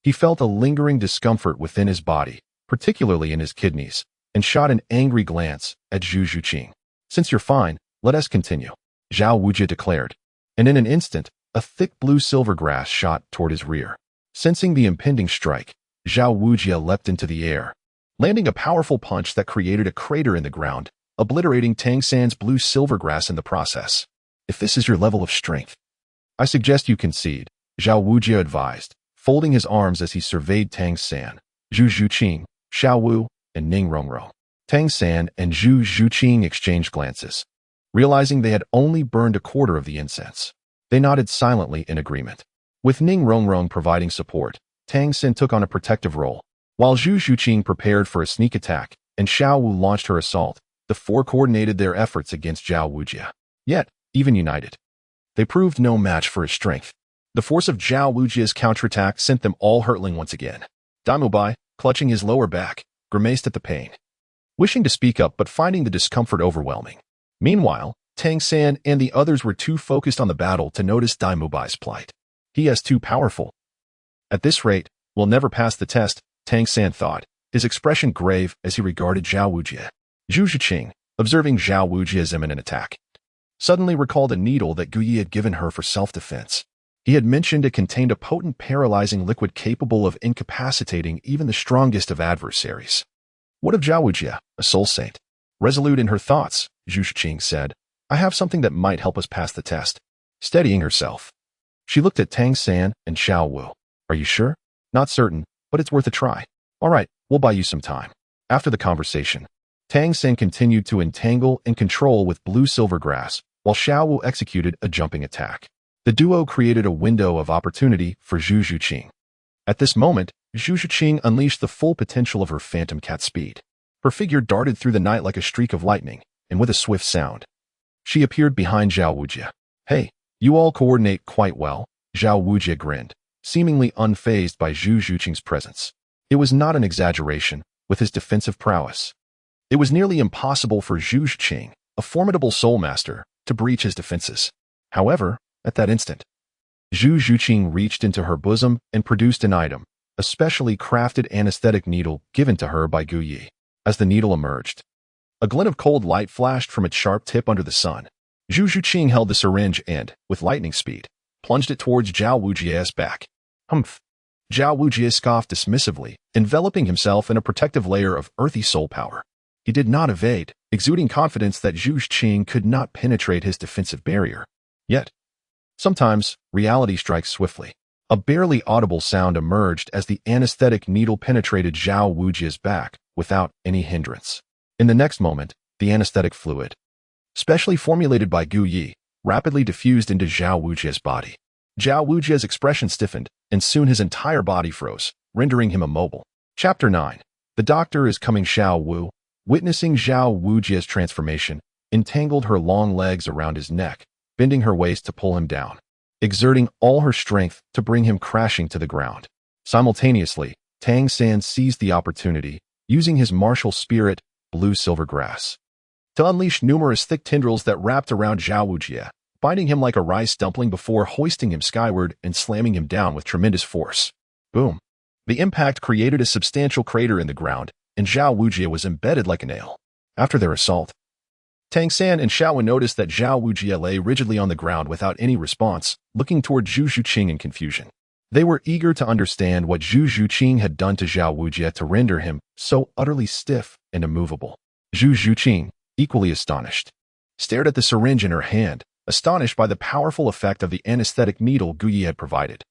he felt a lingering discomfort within his body, particularly in his kidneys, and shot an angry glance at Zhu Zhuqing. Since you're fine, let us continue, Zhao Wujie declared, and in an instant, a thick blue silver grass shot toward his rear. Sensing the impending strike, Zhao Wujie leapt into the air, landing a powerful punch that created a crater in the ground, obliterating Tang San's blue silver grass in the process. If this is your level of strength, I suggest you concede, Zhao Wujie advised, folding his arms as he surveyed Tang San, Zhu Zhuqing, Xiao Wu, and Ning Rongrong. Tang San and Zhu Zhuqing exchanged glances. Realizing they had only burned a quarter of the incense, they nodded silently in agreement. With Ning Rongrong providing support, Tang San took on a protective role, while Zhu Zhuqing prepared for a sneak attack and Xiao Wu launched her assault. The four coordinated their efforts against Zhao Wujie. Yet, even united, they proved no match for his strength. The force of Zhao Wujie's counterattack sent them all hurtling once again. Dai Mubai, clutching his lower back, grimaced at the pain, wishing to speak up but finding the discomfort overwhelming. Meanwhile, Tang San and the others were too focused on the battle to notice Dai Mubai's plight. He is too powerful. At this rate, we'll never pass the test, Tang San thought, his expression grave as he regarded Zhao Wujie. Zhu Zhuqing, observing Zhao Wujie's imminent attack, suddenly recalled a needle that Guyi had given her for self-defense. He had mentioned it contained a potent paralyzing liquid capable of incapacitating even the strongest of adversaries. What of Zhao Wujie, a soul saint? Resolute in her thoughts, Zhu Zhuqing said, I have something that might help us pass the test. Steadying herself, she looked at Tang San and Xiao Wu. Are you sure? Not certain, but it's worth a try. All right, we'll buy you some time. After the conversation, Tang San continued to entangle and control with blue-silver grass, while Xiao Wu executed a jumping attack. The duo created a window of opportunity for Zhu Zhuqing. At this moment, Zhu Zhuqing unleashed the full potential of her phantom cat speed. Her figure darted through the night like a streak of lightning, and with a swift sound, she appeared behind Zhao Wujie. Hey, you all coordinate quite well, Zhao Wujie grinned, seemingly unfazed by Zhu Zhuqing's presence. It was not an exaggeration with his defensive prowess. It was nearly impossible for Zhu Zhuqing, a formidable soul master, to breach his defenses. However, at that instant, Zhu Zhuqing reached into her bosom and produced an item, a specially crafted anesthetic needle given to her by Gu Yi. As the needle emerged, a glint of cold light flashed from its sharp tip under the sun. Zhu Zhuqing held the syringe and, with lightning speed, plunged it towards Zhao Wujie's back. Humph! Zhao Wujie scoffed dismissively, enveloping himself in a protective layer of earthy soul power. He did not evade, exuding confidence that Zhu Zhuqing could not penetrate his defensive barrier. Yet, sometimes, reality strikes swiftly. A barely audible sound emerged as the anesthetic needle penetrated Zhao Wujie's back without any hindrance. In the next moment, the anesthetic fluid, specially formulated by Gu Yi, rapidly diffused into Zhao Wujie's body. Zhao Wujie's expression stiffened, and soon his entire body froze, rendering him immobile. Chapter 9. The doctor is coming. Xiao Wu, witnessing Zhao Wujie's transformation, entangled her long legs around his neck, bending her waist to pull him down, exerting all her strength to bring him crashing to the ground. Simultaneously, Tang San seized the opportunity, using his martial spirit, blue-silver grass, to unleash numerous thick tendrils that wrapped around Zhao Wujie, binding him like a rice dumpling before hoisting him skyward and slamming him down with tremendous force. Boom! The impact created a substantial crater in the ground, and Zhao Wujie was embedded like a nail. After their assault, Tang San and Xiao Wen noticed that Zhao Wujie lay rigidly on the ground without any response, looking toward Zhu Zhuqing in confusion. They were eager to understand what Zhu Zhuqing had done to Zhao Wujie to render him so utterly stiff and immovable. Zhu Zhuqing, equally astonished, stared at the syringe in her hand, astonished by the powerful effect of the anesthetic needle Gu Yi had provided,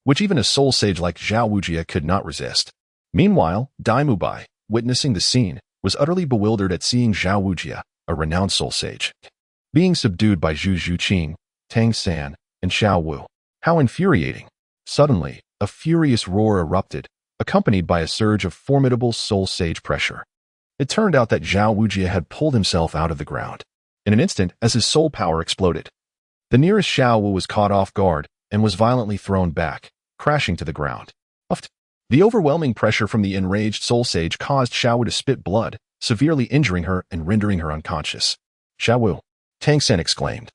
which even a soul sage like Zhao Wujie could not resist. Meanwhile, Dai Mubai, witnessing the scene, was utterly bewildered at seeing Zhao Wujie, a renowned soul sage, being subdued by Zhu Zhuqing, Tang San, and Xiao Wu. How infuriating! Suddenly, a furious roar erupted, accompanied by a surge of formidable soul sage pressure. It turned out that Zhao Wujie had pulled himself out of the ground. In an instant, as his soul power exploded, the nearest Xiao Wu was caught off guard and was violently thrown back, crashing to the ground. The overwhelming pressure from the enraged soul sage caused Xiao Wu to spit blood, severely injuring her and rendering her unconscious. Xiao Wu, Tang San exclaimed,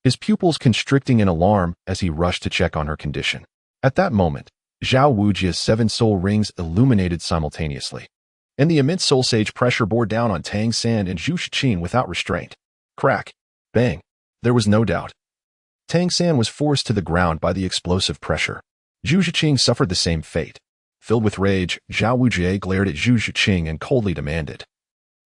his pupils constricting in alarm as he rushed to check on her condition. At that moment, Zhao Wujie's 7 soul rings illuminated simultaneously, and the immense soul sage pressure bore down on Tang San and Zhu Zhuqing without restraint. Crack! Bang! There was no doubt. Tang San was forced to the ground by the explosive pressure. Zhu Zhuqing suffered the same fate. Filled with rage, Zhao Wujie glared at Zhu Zhuqing and coldly demanded,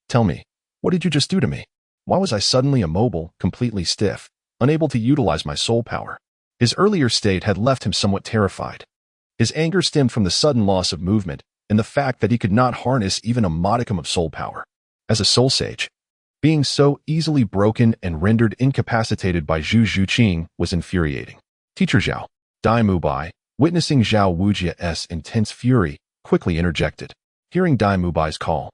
"Tell me, what did you just do to me? Why was I suddenly immobile, completely stiff, unable to utilize my soul power?" His earlier state had left him somewhat terrified. His anger stemmed from the sudden loss of movement and the fact that he could not harness even a modicum of soul power. As a soul sage, being so easily broken and rendered incapacitated by Zhu Zhuqing was infuriating. Teacher Zhao, Dai Mubai, witnessing Zhao Wujie's intense fury, quickly interjected. Hearing Dai Mubai's call,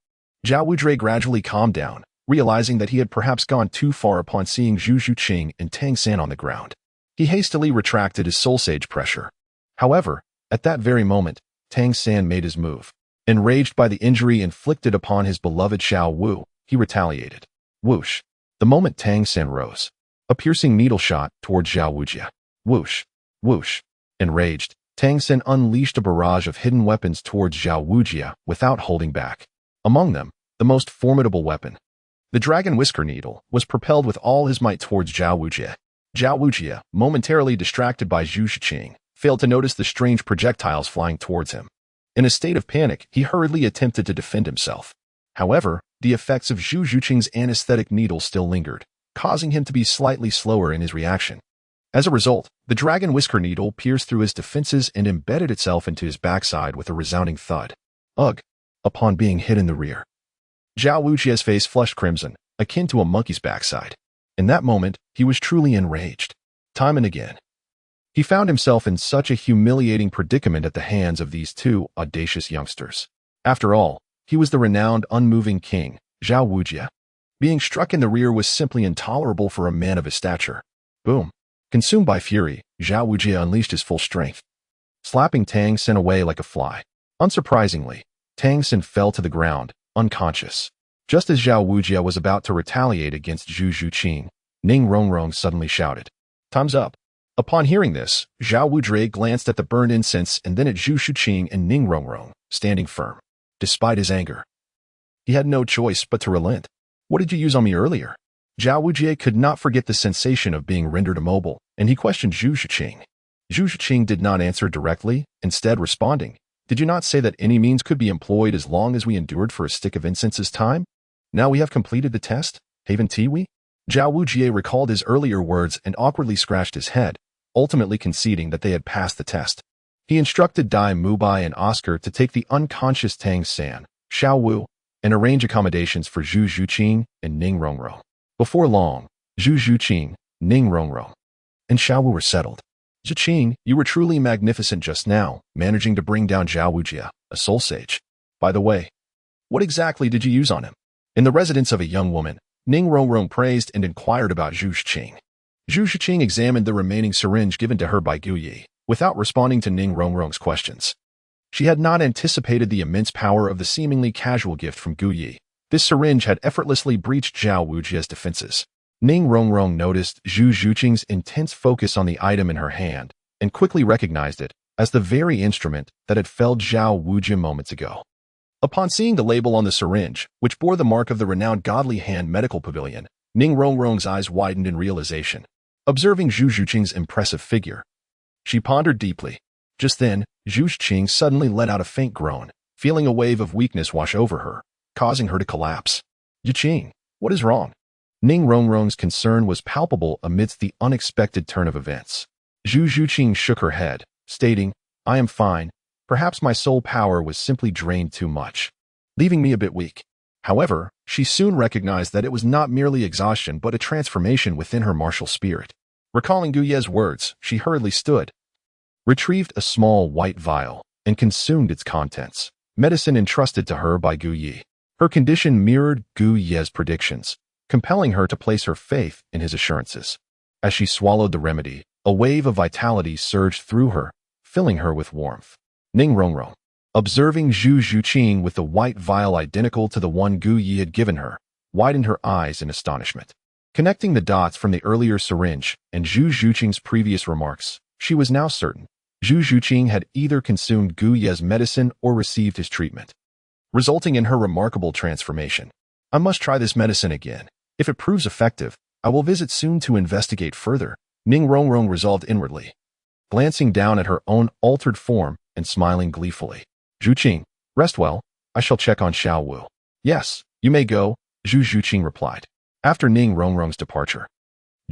Zhao Wujie gradually calmed down, realizing that he had perhaps gone too far upon seeing Zhu Zhuqing and Tang San on the ground. He hastily retracted his soul sage pressure. However, at that very moment, Tang San made his move. Enraged by the injury inflicted upon his beloved Xiao Wu, he retaliated. Whoosh! The moment Tang San rose, a piercing needle shot towards Zhao Wujie. Whoosh! Whoosh! Enraged, Tang San unleashed a barrage of hidden weapons towards Zhao Wujie without holding back. Among them, the most formidable weapon, the dragon whisker needle, was propelled with all his might towards Zhao Wujie. Zhao Wujie, momentarily distracted by Zhu Zhuqing, failed to notice the strange projectiles flying towards him. In a state of panic, he hurriedly attempted to defend himself. However, the effects of Zhu Zhuqing's anesthetic needle still lingered, causing him to be slightly slower in his reaction. As a result, the dragon whisker needle pierced through his defenses and embedded itself into his backside with a resounding thud. Ugh! Upon being hit in the rear, Zhao Wujie's face flushed crimson, akin to a monkey's backside. In that moment, he was truly enraged. Time and again, he found himself in such a humiliating predicament at the hands of these two audacious youngsters. After all, he was the renowned unmoving king, Zhao Wujie. Being struck in the rear was simply intolerable for a man of his stature. Boom! Consumed by fury, Zhao Wujie unleashed his full strength. slapping Tang San away like a fly. Unsurprisingly, Tang San fell to the ground, unconscious. Just as Zhao Wujie was about to retaliate against Zhu Zhuqing, Ning Rongrong suddenly shouted, "Time's up." Upon hearing this, Zhao Wujie glanced at the burned incense and then at Zhu Zhuqing and Ning Rongrong, standing firm. Despite his anger, he had no choice but to relent. "What did you use on me earlier?" Zhao Wujie could not forget the sensation of being rendered immobile, and he questioned Zhu Zhuqing. Zhu Zhuqing did not answer directly, instead responding, "Did you not say that any means could be employed as long as we endured for a stick of incense's time? Now we have completed the test, haven't we?" Zhao Wujie recalled his earlier words and awkwardly scratched his head, ultimately conceding that they had passed the test. He instructed Dai Mubai and Oscar to take the unconscious Tang San, Xiao Wu, and arrange accommodations for Zhu Zhuqing and Ning Rongrong. Before long, Zhu Zhuqing, Ning Rongrong, and Xiao Wu were settled. "Zhuqing, you were truly magnificent just now, managing to bring down Zhao Wujie, a soul sage. By the way, what exactly did you use on him?" In the residence of a young woman, Ning Rongrong praised and inquired about Zhu Zhuqing. Zhu Zhuqing examined the remaining syringe given to her by Gu Yi, without responding to Ning Rongrong's questions. She had not anticipated the immense power of the seemingly casual gift from Gu Yi. This syringe had effortlessly breached Zhao Wujie's defenses. Ning Rongrong noticed Zhu Zhuqing's intense focus on the item in her hand and quickly recognized it as the very instrument that had felled Zhao Wujie moments ago. Upon seeing the label on the syringe, which bore the mark of the renowned Godly Hand Medical Pavilion, Ning Rongrong's eyes widened in realization. Observing Zhu Zhuqing's impressive figure, she pondered deeply. Just then, Zhu Zhuqing suddenly let out a faint groan, feeling a wave of weakness wash over her, causing her to collapse. "Zhuqing, what is wrong?" Ning Rongrong's concern was palpable amidst the unexpected turn of events. Zhu Zhuqing shook her head, stating, "I am fine. Perhaps my soul power was simply drained too much, leaving me a bit weak." However, she soon recognized that it was not merely exhaustion but a transformation within her martial spirit. Recalling Gu Ye's words, she hurriedly stood, retrieved a small white vial, and consumed its contents, medicine entrusted to her by Gu Yi. Her condition mirrored Gu Ye's predictions, compelling her to place her faith in his assurances. As she swallowed the remedy, a wave of vitality surged through her, filling her with warmth. Ning Rongrong, observing Zhu Zhuqing with the white vial identical to the one Gu Yi had given her, widened her eyes in astonishment. Connecting the dots from the earlier syringe and Zhu Zhuqing's previous remarks, she was now certain Zhu Zhuqing had either consumed Gu Ye's medicine or received his treatment, resulting in her remarkable transformation. "I must try this medicine again. If it proves effective, I will visit soon to investigate further," Ning Rongrong resolved inwardly, glancing down at her own altered form and smiling gleefully. "Zhuqing, rest well. I shall check on Xiao Wu." "Yes, you may go," Zhu Zhuqing replied. After Ning Rongrong's departure,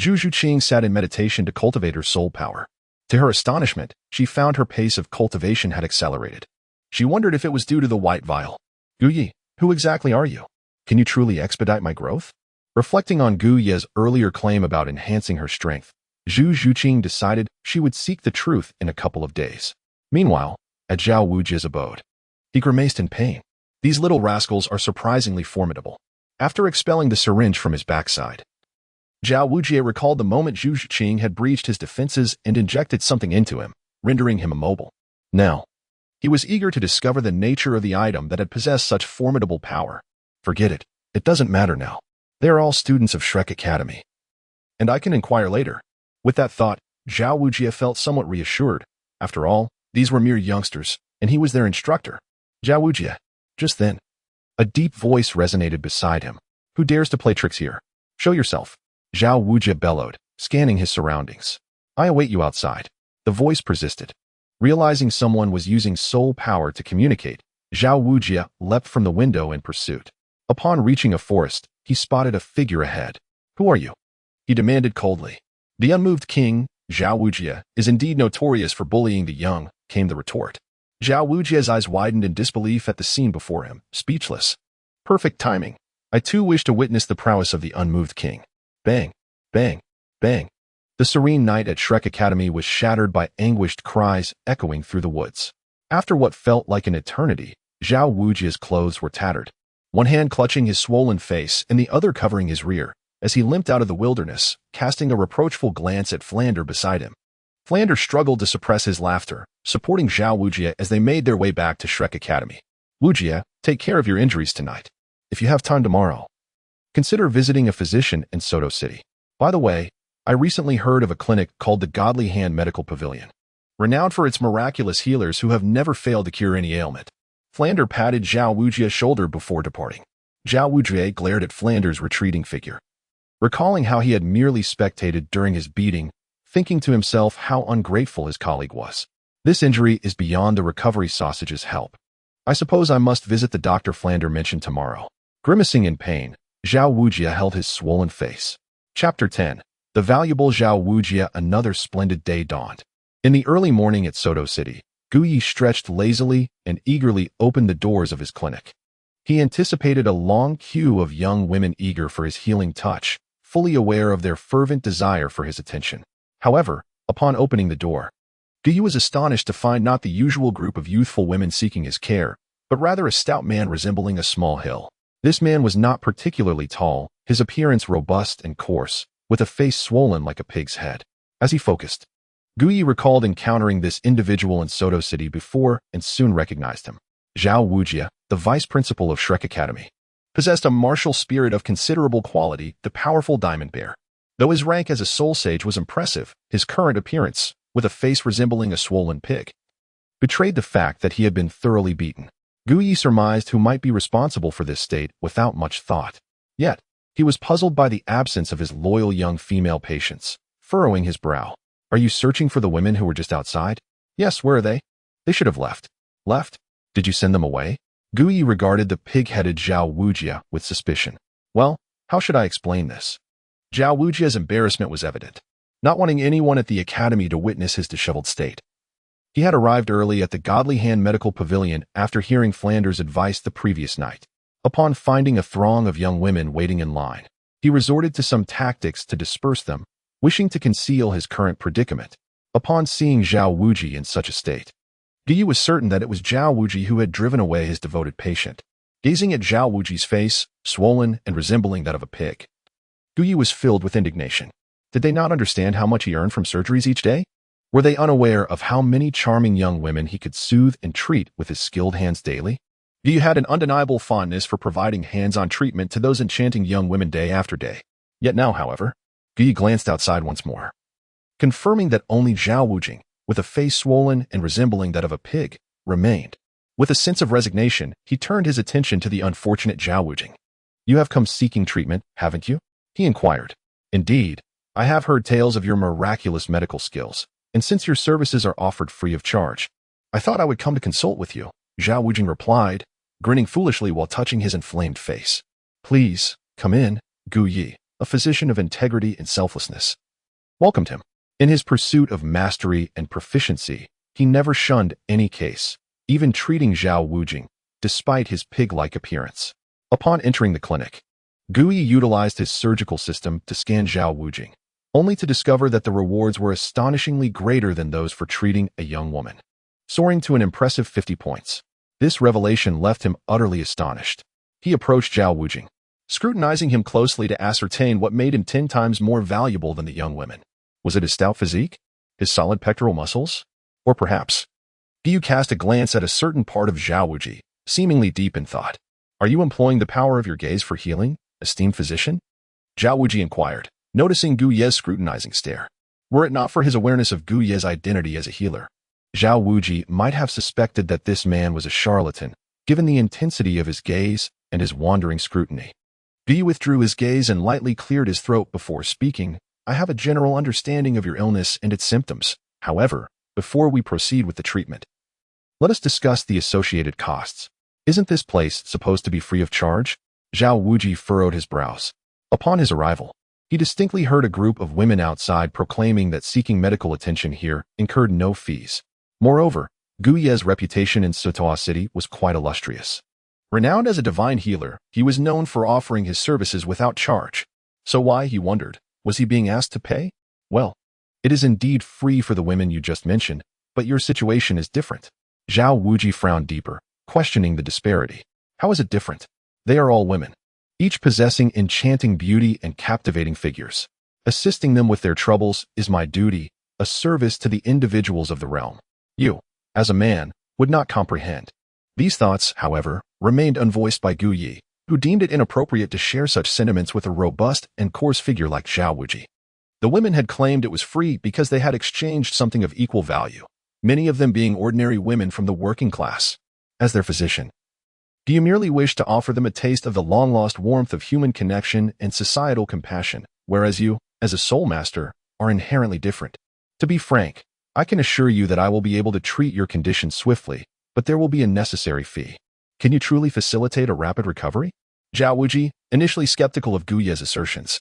Zhu Zhuqing sat in meditation to cultivate her soul power. To her astonishment, she found her pace of cultivation had accelerated. She wondered if it was due to the white vial. "Gu Yi, who exactly are you? Can you truly expedite my growth?" Reflecting on Gu Ye's earlier claim about enhancing her strength, Zhu Zhuqing decided she would seek the truth in a couple of days. Meanwhile, at Zhao Wujie's abode, he grimaced in pain. "These little rascals are surprisingly formidable." After expelling the syringe from his backside, Zhao Wujie recalled the moment Zhu Zhuqing had breached his defenses and injected something into him, rendering him immobile. Now, he was eager to discover the nature of the item that had possessed such formidable power. "Forget it. It doesn't matter now. They are all students of Shrek Academy, and I can inquire later." With that thought, Zhao Wujie felt somewhat reassured. After all, these were mere youngsters, and he was their instructor. "Zhao Wujie." Just then, a deep voice resonated beside him. "Who dares to play tricks here? Show yourself." Zhao Wujie bellowed, scanning his surroundings. "I await you outside." The voice persisted. Realizing someone was using soul power to communicate, Zhao Wujie leapt from the window in pursuit. Upon reaching a forest, he spotted a figure ahead. "Who are you?" he demanded coldly. "The unmoved king, Zhao Wujie, is indeed notorious for bullying the young," came the retort. Zhao Wujie's eyes widened in disbelief at the scene before him, speechless. Perfect timing. I too wish to witness the prowess of the unmoved king. Bang, bang, bang. The serene night at Shrek Academy was shattered by anguished cries echoing through the woods. After what felt like an eternity, Zhao Wujie's clothes were tattered, one hand clutching his swollen face and the other covering his rear, as he limped out of the wilderness, casting a reproachful glance at Flander beside him. Flanders struggled to suppress his laughter, supporting Zhao Wujie as they made their way back to Shrek Academy. Wujie, take care of your injuries tonight. If you have time tomorrow, consider visiting a physician in Soto City. By the way, I recently heard of a clinic called the Godly Hand Medical Pavilion, renowned for its miraculous healers who have never failed to cure any ailment. Flanders patted Zhao Wujie's shoulder before departing. Zhao Wujie glared at Flanders' retreating figure, recalling how he had merely spectated during his beating, thinking to himself how ungrateful his colleague was. This injury is beyond the recovery sausage's help. I suppose I must visit the doctor Flanders mentioned tomorrow. Grimacing in pain, Zhao Wujie held his swollen face. Chapter 10. The valuable Zhao Wujie. Another splendid day dawned. In the early morning at Soto City, Gu Yi stretched lazily and eagerly opened the doors of his clinic. He anticipated a long queue of young women eager for his healing touch, fully aware of their fervent desire for his attention. However, upon opening the door, Gu Yi was astonished to find not the usual group of youthful women seeking his care, but rather a stout man resembling a small hill. This man was not particularly tall, his appearance robust and coarse, with a face swollen like a pig's head. As he focused, Gu Yi recalled encountering this individual in Soto City before and soon recognized him. Zhao Wujie, the vice principal of Shrek Academy, possessed a martial spirit of considerable quality, the powerful diamond bear. Though his rank as a soul sage was impressive, his current appearance, with a face resembling a swollen pig, betrayed the fact that he had been thoroughly beaten. Gu Yi surmised who might be responsible for this state without much thought. Yet, he was puzzled by the absence of his loyal young female patients, furrowing his brow. Are you searching for the women who were just outside? Yes, where are they? They should have left. Left? Did you send them away? Gu Yi regarded the pig-headed Zhao Wujie with suspicion. Well, how should I explain this? Zhao Wujie's embarrassment was evident, not wanting anyone at the academy to witness his disheveled state. He had arrived early at the Godly Hand Medical Pavilion after hearing Flanders' advice the previous night. Upon finding a throng of young women waiting in line, he resorted to some tactics to disperse them, wishing to conceal his current predicament. Upon seeing Zhao Wujie in such a state, Gu Yi was certain that it was Zhao Wujie who had driven away his devoted patient. Gazing at Zhao Wujie's face, swollen and resembling that of a pig, Gu Yi was filled with indignation. Did they not understand how much he earned from surgeries each day? Were they unaware of how many charming young women he could soothe and treat with his skilled hands daily? Gu Yi had an undeniable fondness for providing hands-on treatment to those enchanting young women day after day. Yet now, however, Gu Yi glanced outside once more, confirming that only Zhao Wujing, with a face swollen and resembling that of a pig, remained. With a sense of resignation, he turned his attention to the unfortunate Zhao Wujing. You have come seeking treatment, haven't you? He inquired. Indeed, I have heard tales of your miraculous medical skills, and since your services are offered free of charge, I thought I would come to consult with you, Zhao Wujing replied, grinning foolishly while touching his inflamed face. Please, come in, Gu Yi, a physician of integrity and selflessness, welcomed him. In his pursuit of mastery and proficiency, he never shunned any case, even treating Zhao Wujing, despite his pig-like appearance. Upon entering the clinic, Gu Yi utilized his surgical system to scan Zhao Wujing, only to discover that the rewards were astonishingly greater than those for treating a young woman, soaring to an impressive 50 points. This revelation left him utterly astonished. He approached Zhao Wujing, scrutinizing him closely to ascertain what made him 10 times more valuable than the young women. Was it his stout physique? His solid pectoral muscles? Or perhaps? Gu Yi cast a glance at a certain part of Zhao Wujie, seemingly deep in thought. Are you employing the power of your gaze for healing, esteemed physician? Zhao Wujie inquired, noticing Gu Ye's scrutinizing stare. Were it not for his awareness of Gu Ye's identity as a healer, Zhao Wujie might have suspected that this man was a charlatan, given the intensity of his gaze and his wandering scrutiny. Gu Yi withdrew his gaze and lightly cleared his throat before speaking. I have a general understanding of your illness and its symptoms. However, before we proceed with the treatment, let us discuss the associated costs. Isn't this place supposed to be free of charge? Zhao Wujie furrowed his brows. Upon his arrival, he distinctly heard a group of women outside proclaiming that seeking medical attention here incurred no fees. Moreover, Gu Ye's reputation in Soto City was quite illustrious. Renowned as a divine healer, he was known for offering his services without charge. So why, he wondered, was he being asked to pay? Well, it is indeed free for the women you just mentioned, but your situation is different. Zhao Wujie frowned deeper, questioning the disparity. How is it different? They are all women, each possessing enchanting beauty and captivating figures. Assisting them with their troubles is my duty, a service to the individuals of the realm. You, as a man, would not comprehend. These thoughts, however, remained unvoiced by Gu Yi, who deemed it inappropriate to share such sentiments with a robust and coarse figure like Zhao Wuji. The women had claimed it was free because they had exchanged something of equal value, many of them being ordinary women from the working class. As their physician, do you merely wish to offer them a taste of the long-lost warmth of human connection and societal compassion, whereas you, as a soul master, are inherently different? To be frank, I can assure you that I will be able to treat your condition swiftly, but there will be a necessary fee. Can you truly facilitate a rapid recovery? Zhao Wuji, initially skeptical of Gu Ye's assertions,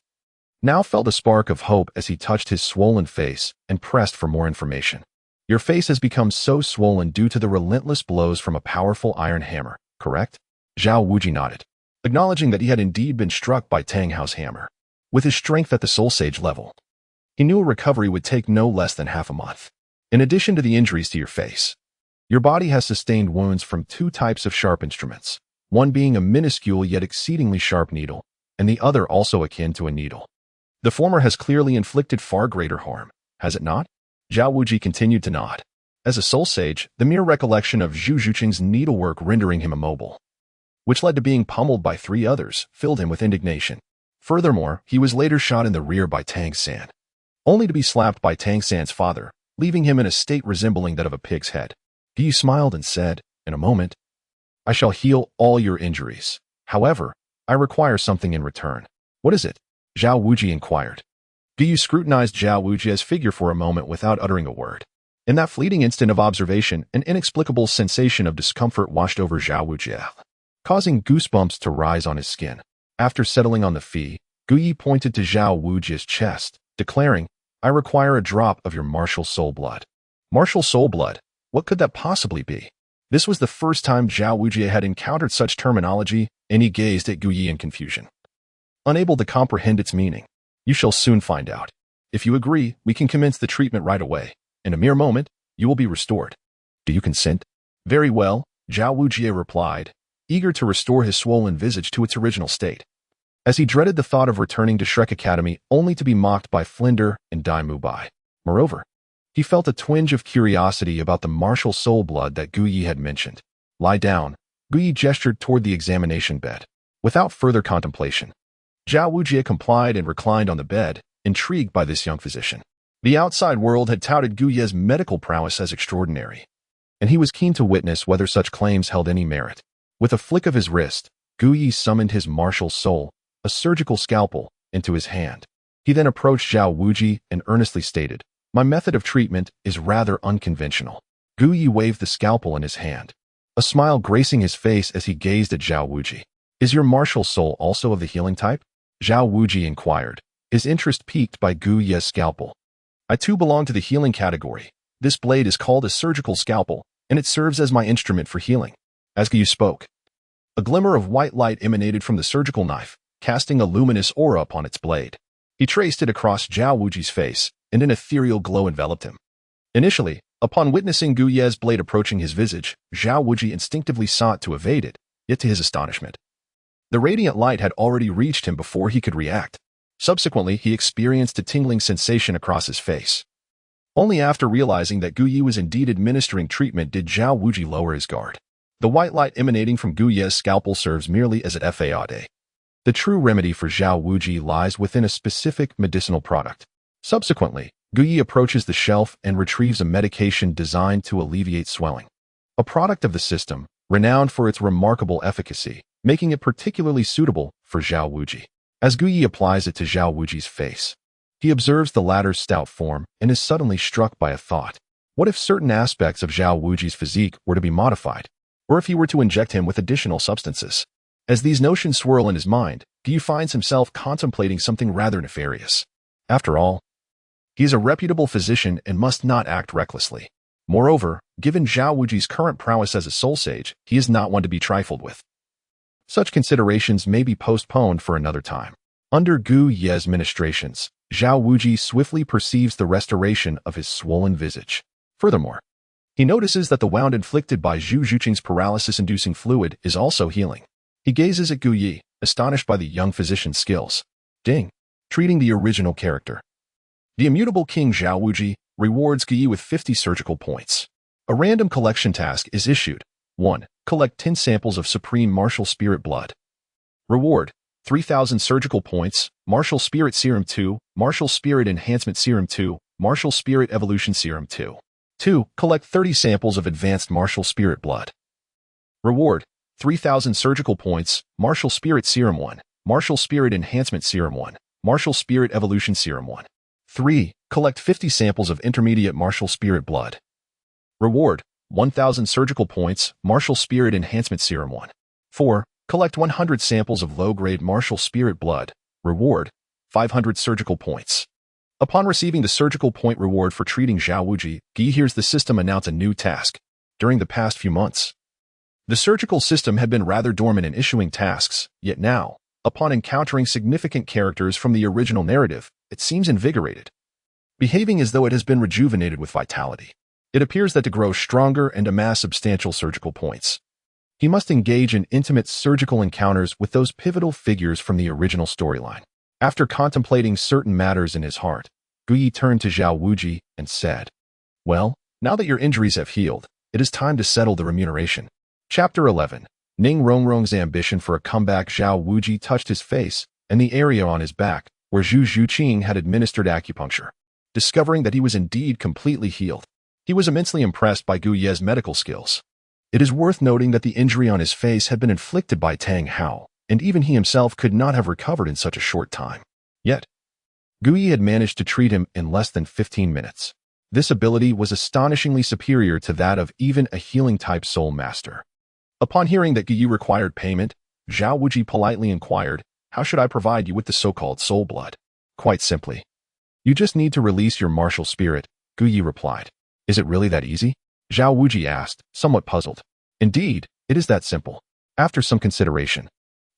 now felt a spark of hope as he touched his swollen face and pressed for more information. Your face has become so swollen due to the relentless blows from a powerful iron hammer, correct? Zhao Wuji nodded, acknowledging that he had indeed been struck by Tang Hao's hammer. With his strength at the soul sage level, he knew a recovery would take no less than half a month. In addition to the injuries to your face, your body has sustained wounds from two types of sharp instruments, one being a minuscule yet exceedingly sharp needle, and the other also akin to a needle. The former has clearly inflicted far greater harm, has it not? Zhao Wuji continued to nod. As a soul sage, the mere recollection of Zhu Zhuqing's needlework rendering him immobile, which led to being pummeled by 3 others, filled him with indignation. Furthermore, he was later shot in the rear by Tang San, only to be slapped by Tang San's father, leaving him in a state resembling that of a pig's head. He smiled and said, in a moment, I shall heal all your injuries. However, I require something in return. What is it? Zhao Wuji inquired. Gu scrutinized Zhao Wuji's figure for a moment without uttering a word. In that fleeting instant of observation, an inexplicable sensation of discomfort washed over Zhao Wuji, causing goosebumps to rise on his skin. After settling on the fee, Gu Yi pointed to Zhao Wuji's chest, declaring, I require a drop of your martial soul blood. Martial soul blood? What could that possibly be? This was the first time Zhao Wuji had encountered such terminology, and he gazed at Gu Yi in confusion, unable to comprehend its meaning. You shall soon find out. If you agree, we can commence the treatment right away. In a mere moment, you will be restored. Do you consent? Very well, Zhao Wuji replied, eager to restore his swollen visage to its original state, as he dreaded the thought of returning to Shrek Academy only to be mocked by Flinder and Dai Mubai. Moreover, he felt a twinge of curiosity about the martial soul blood that Gu Yi had mentioned. Lie down. Gu Yi gestured toward the examination bed. Without further contemplation, Zhao Wuji complied and reclined on the bed, intrigued by this young physician. The outside world had touted Gu Ye's medical prowess as extraordinary, and he was keen to witness whether such claims held any merit. With a flick of his wrist, Gu Yi summoned his martial soul, a surgical scalpel, into his hand. He then approached Zhao Wuji and earnestly stated, My method of treatment is rather unconventional. Gu Yi waved the scalpel in his hand, a smile gracing his face as he gazed at Zhao Wuji. Is your martial soul also of the healing type? Zhao Wuji inquired, his interest piqued by Gu Ye's scalpel. I too belong to the healing category. This blade is called a surgical scalpel, and it serves as my instrument for healing. As Gu spoke, a glimmer of white light emanated from the surgical knife, casting a luminous aura upon its blade. He traced it across Zhao Wuji's face, and an ethereal glow enveloped him. Initially, upon witnessing Gu Ye's blade approaching his visage, Zhao Wuji instinctively sought to evade it, yet to his astonishment, the radiant light had already reached him before he could react. Subsequently, he experienced a tingling sensation across his face. Only after realizing that Gu Yi was indeed administering treatment did Zhao Wuji lower his guard. The white light emanating from Gu Ye's scalpel serves merely as an fade. The true remedy for Zhao Wuji lies within a specific medicinal product. Subsequently, Gu Yi approaches the shelf and retrieves a medication designed to alleviate swelling. A product of the system, renowned for its remarkable efficacy, making it particularly suitable for Zhao Wuji. As Gu Yi applies it to Zhao Wuji's face, he observes the latter's stout form and is suddenly struck by a thought. What if certain aspects of Zhao Wuji's physique were to be modified? Or if he were to inject him with additional substances? As these notions swirl in his mind, Gu Yi finds himself contemplating something rather nefarious. After all, he is a reputable physician and must not act recklessly. Moreover, given Zhao Wuji's current prowess as a soul sage, he is not one to be trifled with. Such considerations may be postponed for another time. Under Gu Ye's ministrations, Zhao Wuji swiftly perceives the restoration of his swollen visage. Furthermore, he notices that the wound inflicted by Zhu Zhuqing's paralysis-inducing fluid is also healing. He gazes at Gu Yi, astonished by the young physician's skills. Ding. Treating the original character. The immutable King Zhao Wuji, rewards Guyi with 50 surgical points. A random collection task is issued. 1. Collect 10 samples of Supreme Martial Spirit blood. Reward: 3,000 surgical points, Martial Spirit Serum 2, Martial Spirit Enhancement Serum 2, Martial Spirit Evolution Serum 2. 2. Collect 30 samples of Advanced Martial Spirit blood. Reward: 3,000 surgical points, Martial Spirit Serum 1, Martial Spirit Enhancement Serum 1, Martial Spirit Evolution Serum 1. 3. Collect 50 samples of Intermediate Martial Spirit blood. Reward: 1,000 surgical points, Martial Spirit Enhancement Serum 1. 4. Collect 100 samples of low-grade Martial Spirit blood. Reward: 500 surgical points. Upon receiving the surgical point reward for treating Zhao Wuji, Guyi hears the system announce a new task. During the past few months, the surgical system had been rather dormant in issuing tasks, yet now, upon encountering significant characters from the original narrative, it seems invigorated, behaving as though it has been rejuvenated with vitality. It appears that to grow stronger and amass substantial surgical points, he must engage in intimate surgical encounters with those pivotal figures from the original storyline. After contemplating certain matters in his heart, Guyi turned to Zhao Wuji and said, "Well, now that your injuries have healed, it is time to settle the remuneration." Chapter 11. Ning Rongrong's ambition for a comeback. Zhao Wuji touched his face and the area on his back, where Zhu Zhuqing had administered acupuncture. Discovering that he was indeed completely healed, he was immensely impressed by Guyi's medical skills. It is worth noting that the injury on his face had been inflicted by Tang Hao, and even he himself could not have recovered in such a short time. Yet, Guyi had managed to treat him in less than 15 minutes. This ability was astonishingly superior to that of even a healing-type soul master. Upon hearing that Guyi required payment, Zhao Wuji politely inquired, "How should I provide you with the so-called soul blood?" "Quite simply. You just need to release your martial spirit," Guyi replied. "Is it really that easy?" Zhao Wuji asked, somewhat puzzled. "Indeed, it is that simple." After some consideration,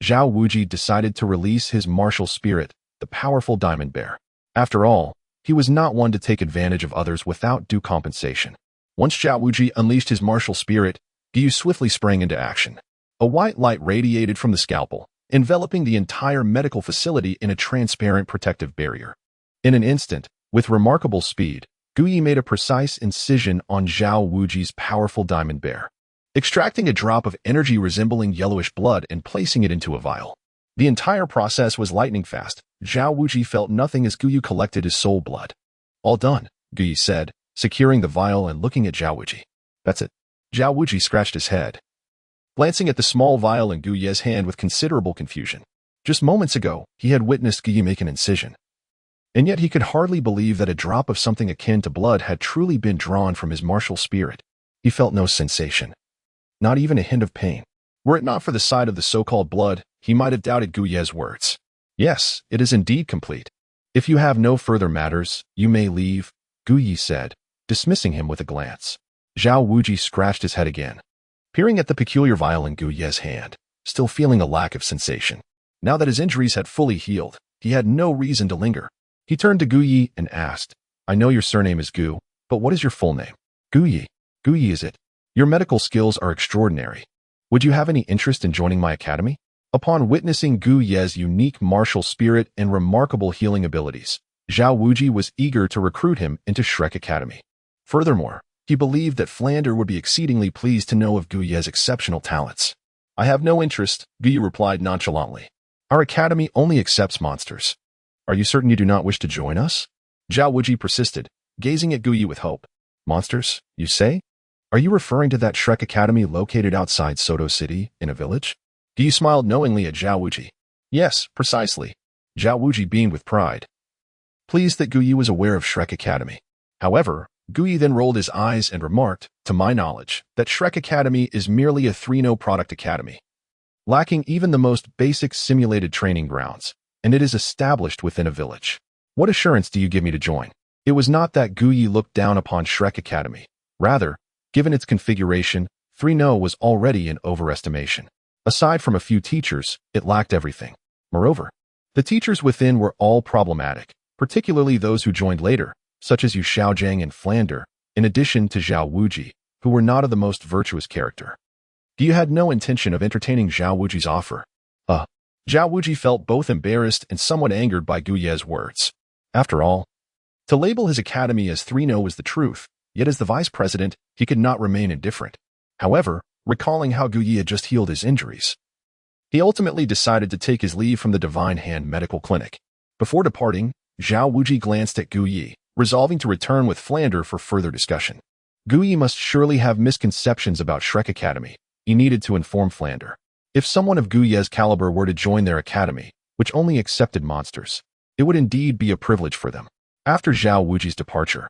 Zhao Wuji decided to release his martial spirit, the powerful diamond bear. After all, he was not one to take advantage of others without due compensation. Once Zhao Wuji unleashed his martial spirit, Guyi swiftly sprang into action. A white light radiated from the scalpel, enveloping the entire medical facility in a transparent protective barrier. In an instant, with remarkable speed, Guyi made a precise incision on Zhao Wuji's powerful diamond bear, extracting a drop of energy resembling yellowish blood and placing it into a vial. The entire process was lightning fast. Zhao Wuji felt nothing as Guyi collected his soul blood. "All done," Guyi said, securing the vial and looking at Zhao Wuji. "That's it." Zhao Wuji scratched his head, glancing at the small vial in Guyi's hand with considerable confusion. Just moments ago, he had witnessed Guyi make an incision, and yet he could hardly believe that a drop of something akin to blood had truly been drawn from his martial spirit. He felt no sensation, not even a hint of pain. Were it not for the sight of the so-called blood, he might have doubted Guyi's words. "Yes, it is indeed complete. If you have no further matters, you may leave," Guyi said, dismissing him with a glance. Zhao Wuji scratched his head again, peering at the peculiar vial in Guyi's hand, still feeling a lack of sensation. Now that his injuries had fully healed, he had no reason to linger. He turned to Guyi and asked, "I know your surname is Gu, but what is your full name?" "Guyi." "Guyi is it? Your medical skills are extraordinary. Would you have any interest in joining my academy?" Upon witnessing Guyi's unique martial spirit and remarkable healing abilities, Zhao Wuji was eager to recruit him into Shrek Academy. Furthermore, he believed that Flander would be exceedingly pleased to know of Guyi's exceptional talents. "I have no interest," Guyi replied nonchalantly. "Our academy only accepts monsters." "Are you certain you do not wish to join us?" Zhao Wuji persisted, gazing at Guyi with hope. "Monsters, you say? Are you referring to that Shrek Academy located outside Soto City, in a village?" Guyi smiled knowingly at Zhao Wuji. "Yes, precisely." Zhao Wuji beamed with pride, pleased that Guyi was aware of Shrek Academy. However, Guyi then rolled his eyes and remarked, "To my knowledge, that Shrek Academy is merely a 3-no product academy, lacking even the most basic simulated training grounds, and it is established within a village. What assurance do you give me to join?" It was not that Guyi looked down upon Shrek Academy. Rather, given its configuration, 3-no was already in overestimation. Aside from a few teachers, it lacked everything. Moreover, the teachers within were all problematic, particularly those who joined later, such as Yu Xiaojiang and Flander, in addition to Zhao Wuji, who were not of the most virtuous character. Guyi had no intention of entertaining Zhao Wuji's offer. Zhao Wuji felt both embarrassed and somewhat angered by Guyi's words. After all, To label his academy as 3-0 was the truth, yet as the vice president, he could not remain indifferent. However, recalling how Gu Yi had just healed his injuries, he ultimately decided to take his leave from the Divine Hand Medical Clinic. Before departing, Zhao Wuji glanced at Gu Yi, resolving to return with Flander for further discussion. Gu Yi must surely have misconceptions about Shrek Academy. He needed to inform Flander. If someone of Gu Ye's caliber were to join their academy, which only accepted monsters, it would indeed be a privilege for them. After Zhao Wuji's departure,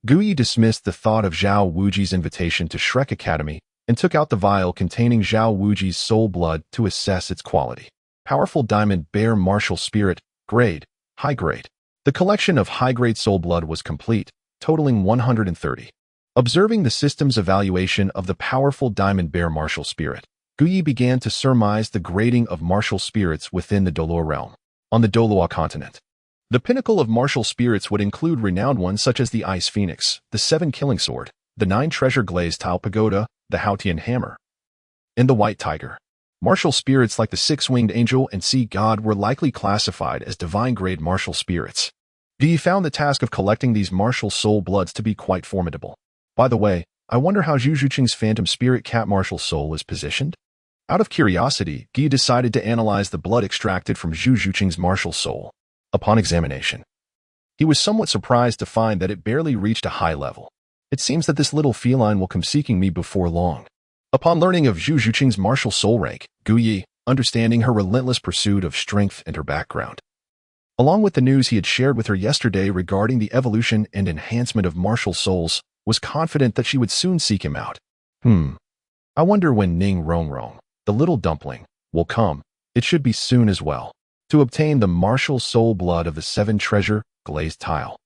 Gu Yi dismissed the thought of Zhao Wuji's invitation to Shrek Academy and took out the vial containing Zhao Wuji's soul blood to assess its quality. Powerful Diamond Bear Martial Spirit, grade, high grade. The collection of high-grade soul blood was complete, totaling 130. Observing the system's evaluation of the powerful Diamond Bear Martial Spirit, Gu Yi began to surmise the grading of martial spirits within the Douluo realm. On the Douluo continent, the pinnacle of martial spirits would include renowned ones such as the Ice Phoenix, the 7 Killing Sword, the 9 Treasure Glazed Tile Pagoda, the Haotian Hammer, and the White Tiger. Martial spirits like the 6-Winged Angel and Sea God were likely classified as divine-grade martial spirits. Gu Yi found the task of collecting these martial soul bloods to be quite formidable. By the way, I wonder how Zhu Zhuqing's Phantom Spirit Cat Martial Soul is positioned? Out of curiosity, Gu Yi decided to analyze the blood extracted from Zhu Zhuqing's martial soul. Upon examination, he was somewhat surprised to find that it barely reached a high level. It seems that this little feline will come seeking me before long. Upon learning of Zhu Zhuqing's martial soul rank, Gu Yi, understanding her relentless pursuit of strength and her background, along with the news he had shared with her yesterday regarding the evolution and enhancement of martial souls, was confident that she would soon seek him out. I wonder when Ning Rongrong, the little dumpling, will come. It should be soon as well. To obtain the martial soul blood of the 7 Treasure Glazed Tile,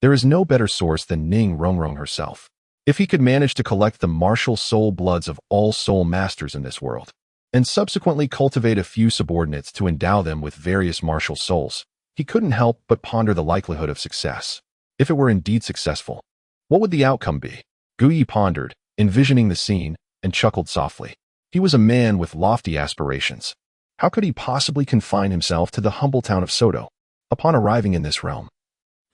there is no better source than Ning Rongrong herself. If he could manage to collect the martial soul bloods of all soul masters in this world, and subsequently cultivate a few subordinates to endow them with various martial souls, he couldn't help but ponder the likelihood of success. If it were indeed successful, what would the outcome be? Gu Yi pondered, envisioning the scene, and chuckled softly. He was a man with lofty aspirations. How could he possibly confine himself to the humble town of Soto? Upon arriving in this realm,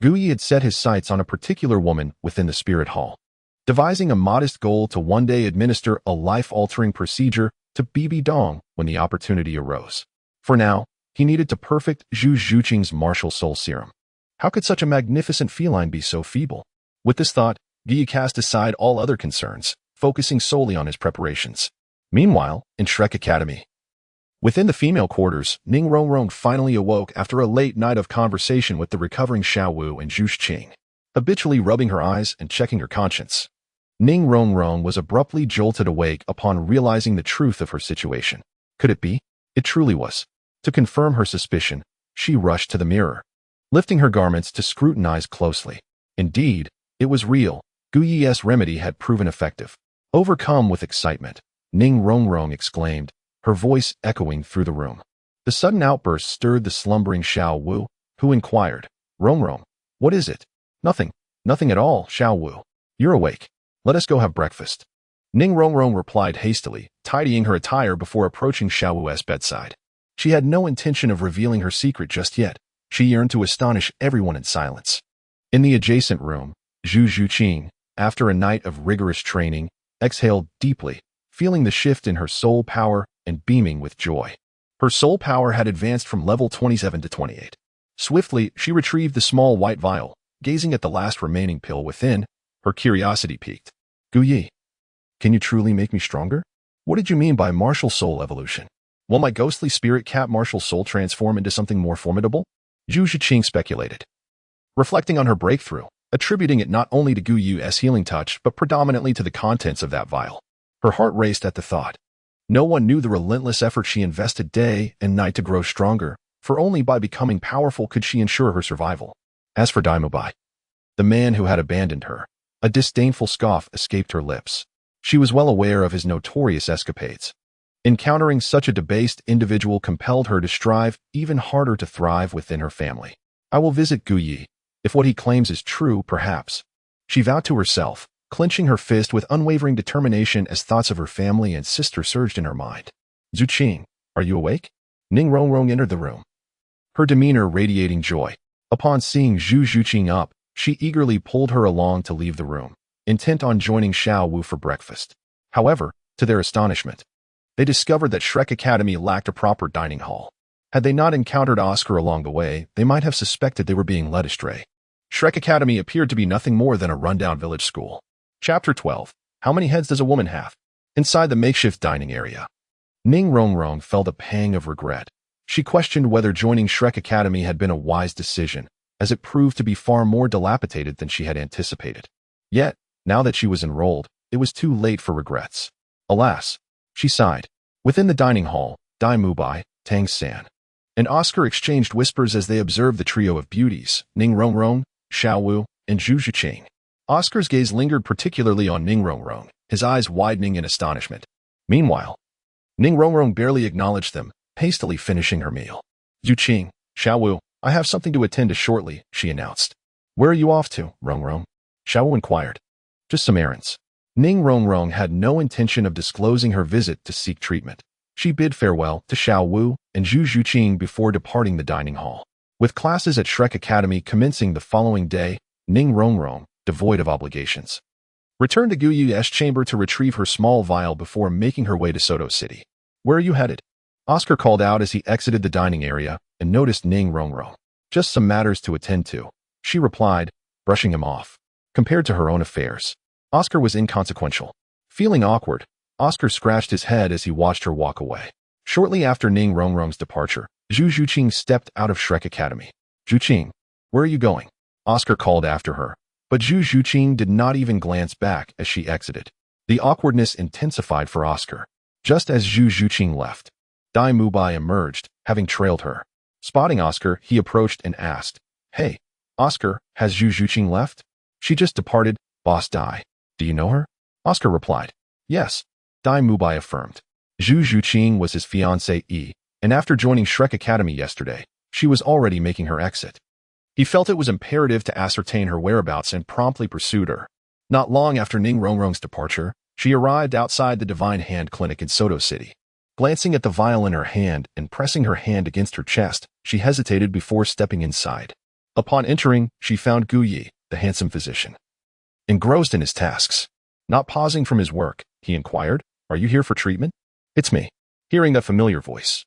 Gu Yi had set his sights on a particular woman within the spirit hall, devising a modest goal to one day administer a life-altering procedure to Bibi Dong when the opportunity arose. For now, he needed to perfect Zhu Zhuqing's martial soul serum. How could such a magnificent feline be so feeble? With this thought, Gu Yi cast aside all other concerns, focusing solely on his preparations. Meanwhile, in Shrek Academy, within the female quarters, Ning Rongrong finally awoke after a late night of conversation with the recovering Xiao Wu and Zhu Zhuqing, habitually rubbing her eyes and checking her conscience. Ning Rongrong was abruptly jolted awake upon realizing the truth of her situation. Could it be? It truly was. To confirm her suspicion, she rushed to the mirror, lifting her garments to scrutinize closely. Indeed, it was real. Gu Yi's remedy had proven effective. Overcome with excitement, Ning Rongrong exclaimed, her voice echoing through the room. The sudden outburst stirred the slumbering Xiao Wu, who inquired, Rongrong, what is it? Nothing. Nothing at all, Xiao Wu. You're awake. Let us go have breakfast. Ning Rongrong replied hastily, tidying her attire before approaching Xiao Wu's bedside. She had no intention of revealing her secret just yet. She yearned to astonish everyone in silence. In the adjacent room, Zhu Zhuqing, after a night of rigorous training, exhaled deeply, feeling the shift in her soul power and beaming with joy. Her soul power had advanced from level 27 to 28. Swiftly, she retrieved the small white vial, gazing at the last remaining pill within. Her curiosity piqued. Gu Yi, can you truly make me stronger? What did you mean by martial soul evolution? Will my ghostly spirit cat martial soul transform into something more formidable? Zhu Zhuqing speculated, reflecting on her breakthrough, attributing it not only to Gu Yi's healing touch but predominantly to the contents of that vial. Her heart raced at the thought. No one knew the relentless effort she invested day and night to grow stronger, for only by becoming powerful could she ensure her survival. As for Daimobai, the man who had abandoned her, a disdainful scoff escaped her lips. She was well aware of his notorious escapades. Encountering such a debased individual compelled her to strive even harder to thrive within her family. I will visit Gu Yi, if what he claims is true, perhaps. She vowed to herself, clenching her fist with unwavering determination as thoughts of her family and sister surged in her mind. Zhuqing, are you awake? Ning Rongrong entered the room, her demeanor radiating joy. Upon seeing Zhu Zhuqing up, She eagerly pulled her along to leave the room, intent on joining Xiao Wu for breakfast. However, to their astonishment, they discovered that Shrek Academy lacked a proper dining hall. Had they not encountered Oscar along the way, they might have suspected they were being led astray. Shrek Academy appeared to be nothing more than a rundown village school. Chapter 12. How many heads does a woman have? Inside the makeshift dining area, Ning Rongrong felt a pang of regret. She questioned whether joining Shrek Academy had been a wise decision, as it proved to be far more dilapidated than she had anticipated. Yet, now that she was enrolled, it was too late for regrets. Alas, she sighed. Within the dining hall, Dai Mubai, Tang San, and Oscar exchanged whispers as they observed the trio of beauties, Ning Rongrong, Xiao Wu, and Zhu Zhuqing. Oscar's gaze lingered particularly on Ning Rongrong, his eyes widening in astonishment. Meanwhile, Ning Rongrong barely acknowledged them, hastily finishing her meal. Zhuqing, Xiao Wu, I have something to attend to shortly, she announced. Where are you off to, Rongrong? Xiao Wu inquired. Just some errands. Ning Rongrong had no intention of disclosing her visit to seek treatment. She bid farewell to Xiao Wu and Zhu Zhuqing before departing the dining hall. With classes at Shrek Academy commencing the following day, Ning Rongrong, devoid of obligations, returned to Gu Yu's chamber to retrieve her small vial before making her way to Soto City. Where are you headed? Oscar called out as he exited the dining area and noticed Ning Rongrong. Just some matters to attend to, she replied, brushing him off. Compared to her own affairs, Oscar was inconsequential. Feeling awkward, Oscar scratched his head as he watched her walk away. Shortly after Ning Rongrong's departure, Zhu Zhuqing stepped out of Shrek Academy. Zhuqing, where are you going? Oscar called after her, but Zhu Zhuqing did not even glance back as she exited. The awkwardness intensified for Oscar. Just as Zhu Zhuqing left, Dai Mubai emerged, having trailed her. Spotting Oscar, he approached and asked, Hey, Oscar, has Zhu Zhuqing left? She just departed, Boss Dai. Do you know her? Oscar replied. Yes, Dai Mubai affirmed. Zhu Zhuqing was his fiancée, and after joining Shrek Academy yesterday, she was already making her exit. He felt it was imperative to ascertain her whereabouts and promptly pursued her. Not long after Ning Rongrong's departure, she arrived outside the Divine Hand Clinic in Soto City. Glancing at the vial in her hand and pressing her hand against her chest, she hesitated before stepping inside. Upon entering, she found Gu Yi, the handsome physician, engrossed in his tasks. Not pausing from his work, he inquired, Are you here for treatment? It's me. Hearing that familiar voice,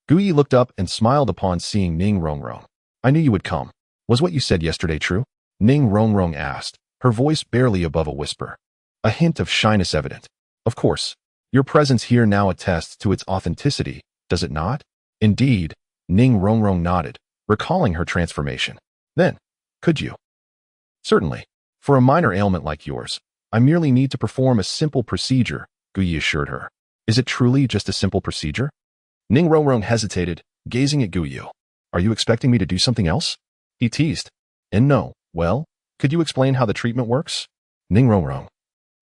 Gu Yi looked up and smiled upon seeing Ning Rongrong. I knew you would come. Was what you said yesterday true? Ning Rongrong asked, her voice barely above a whisper. A hint of shyness evident. Of course. Your presence here now attests to its authenticity, does it not? Indeed, Ning Rongrong nodded, recalling her transformation. Then, could you? Certainly. For a minor ailment like yours, I merely need to perform a simple procedure, Gu Yi assured her. Is it truly just a simple procedure? Ning Rongrong hesitated, gazing at Gu Yi. Are you expecting me to do something else? He teased. And no, well, could you explain how the treatment works? Ning Rongrong,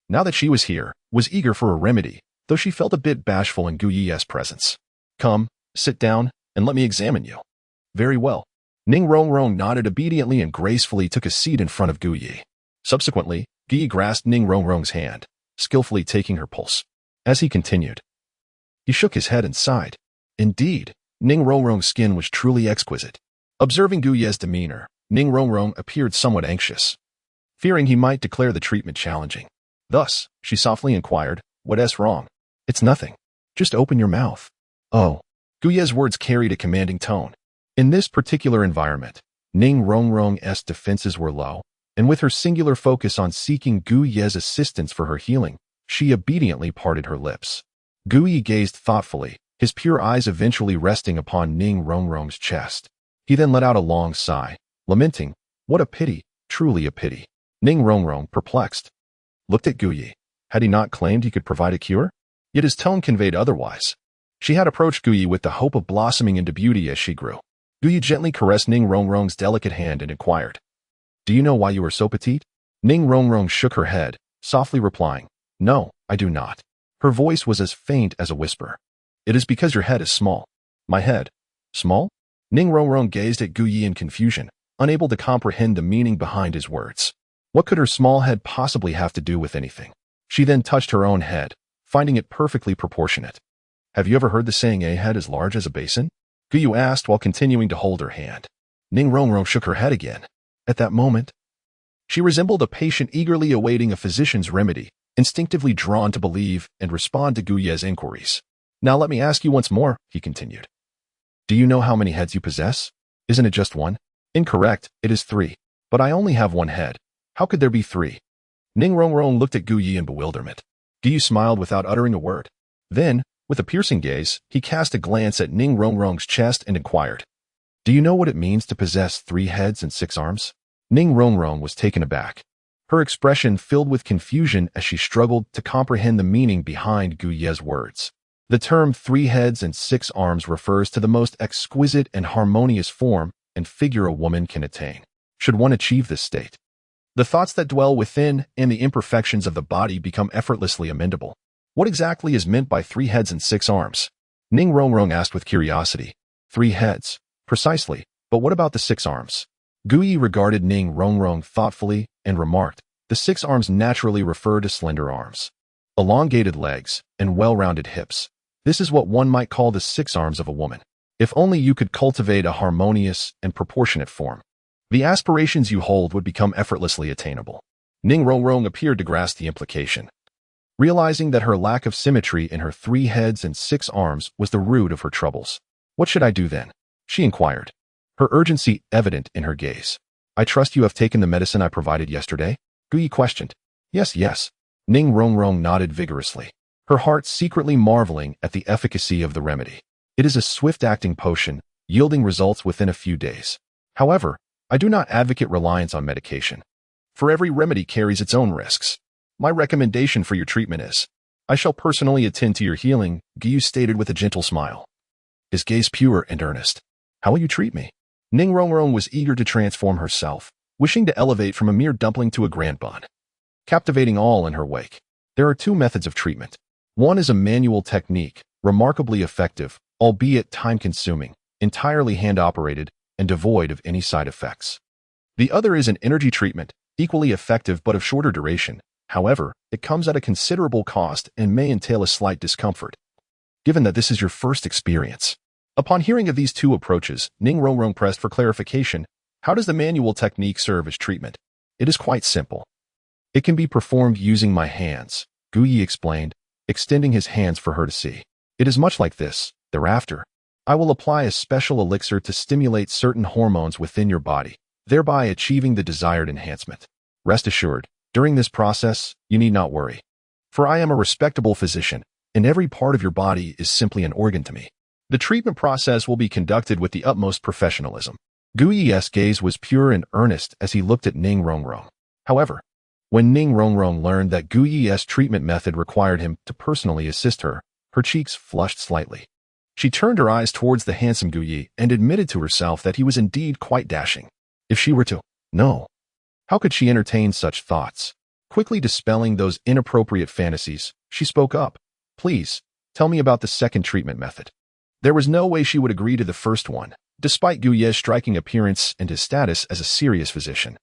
now that she was here, was eager for a remedy, though she felt a bit bashful in Gu Yi's presence. Come, sit down, and let me examine you. Very well. Ning Rongrong nodded obediently and gracefully took a seat in front of Gu Yi. Subsequently, Gu Yi grasped Ning Rongrong's hand, skillfully taking her pulse. As he continued, he shook his head and sighed. Indeed, Ning Rongrong's skin was truly exquisite. Observing Gu Yi's demeanor, Ning Rongrong appeared somewhat anxious, fearing he might declare the treatment challenging. Thus, she softly inquired, What's wrong? It's nothing. Just open your mouth. Oh. Gu Yi's words carried a commanding tone. In this particular environment, Ning Rongrong's defenses were low, and with her singular focus on seeking Gu Yi's assistance for her healing, she obediently parted her lips. Gu Yi gazed thoughtfully, his pure eyes eventually resting upon Ning Rongrong's chest. He then let out a long sigh, lamenting, What a pity, truly a pity. Ning Rongrong, perplexed, looked at Gu Yi. Had he not claimed he could provide a cure? Yet his tone conveyed otherwise. She had approached Gu Yi with the hope of blossoming into beauty as she grew. Gu Yi gently caressed Ning Rongrong's delicate hand and inquired, Do you know why you are so petite? Ning Rongrong shook her head, softly replying, No, I do not. Her voice was as faint as a whisper. It is because your head is small. My head? Small? Ning Rongrong gazed at Gu Yi in confusion, unable to comprehend the meaning behind his words. What could her small head possibly have to do with anything? She then touched her own head, finding it perfectly proportionate. Have you ever heard the saying a head as large as a basin? Gu Yi asked while continuing to hold her hand. Ning Rongrong shook her head again. At that moment, She resembled a patient eagerly awaiting a physician's remedy, instinctively drawn to believe and respond to Gu Ye's inquiries. Now let me ask you once more, he continued. Do you know how many heads you possess? Isn't it just one? Incorrect, it is 3. But I only have 1 head. How could there be 3? Ning Rongrong looked at Gu Yi in bewilderment. Gu Yi smiled without uttering a word. Then, with a piercing gaze, he cast a glance at Ning Rongrong's chest and inquired, do you know what it means to possess 3 heads and 6 arms? Ning Rongrong was taken aback. Her expression filled with confusion as she struggled to comprehend the meaning behind Gu Ye's words. The term 3 heads and 6 arms refers to the most exquisite and harmonious form and figure a woman can attain, should one achieve this state. The thoughts that dwell within and the imperfections of the body become effortlessly amendable. What exactly is meant by 3 heads and 6 arms? Ning Rongrong asked with curiosity. 3 heads. Precisely, but what about the 6 arms? Gu Yi regarded Ning Rongrong thoughtfully and remarked, the 6 arms naturally refer to slender arms, elongated legs, and well-rounded hips. This is what one might call the 6 arms of a woman. If only you could cultivate a harmonious and proportionate form, the aspirations you hold would become effortlessly attainable. Ning Rongrong appeared to grasp the implication. Realizing that her lack of symmetry in her 3 heads and 6 arms was the root of her troubles. What should I do then? She inquired, her urgency evident in her gaze. I trust you have taken the medicine I provided yesterday? Gu Yi questioned. Yes, yes. Ning Rongrong nodded vigorously, her heart secretly marveling at the efficacy of the remedy. It is a swift-acting potion, yielding results within a few days. However, I do not advocate reliance on medication. For every remedy carries its own risks. My recommendation for your treatment is, I shall personally attend to your healing, Gu Yi stated with a gentle smile, his gaze pure and earnest. How will you treat me? Ning Rongrong was eager to transform herself, wishing to elevate from a mere dumpling to a grand bonne, captivating all in her wake. There are 2 methods of treatment. One is a manual technique, remarkably effective, albeit time-consuming, entirely hand-operated, and devoid of any side effects. The other is an energy treatment, equally effective but of shorter duration. However, it comes at a considerable cost and may entail a slight discomfort, given that this is your first experience. Upon hearing of these 2 approaches, Ning Rongrong pressed for clarification. How does the manual technique serve as treatment? It is quite simple. It can be performed using my hands, Gu Yi explained, extending his hands for her to see. It is much like this. Thereafter, I will apply a special elixir to stimulate certain hormones within your body, thereby achieving the desired enhancement. Rest assured, during this process, you need not worry. For I am a respectable physician, and every part of your body is simply an organ to me. The treatment process will be conducted with the utmost professionalism. Gu Yi's gaze was pure and earnest as he looked at Ning Rongrong. However, when Ning Rongrong learned that Gu Yi's treatment method required him to personally assist her, her cheeks flushed slightly. She turned her eyes towards the handsome Gu Yi and admitted to herself that he was indeed quite dashing. If she were to know, how could she entertain such thoughts? Quickly dispelling those inappropriate fantasies, she spoke up. Please, tell me about the second treatment method. There was no way she would agree to the first one, despite Gu Ye's striking appearance and his status as a serious physician.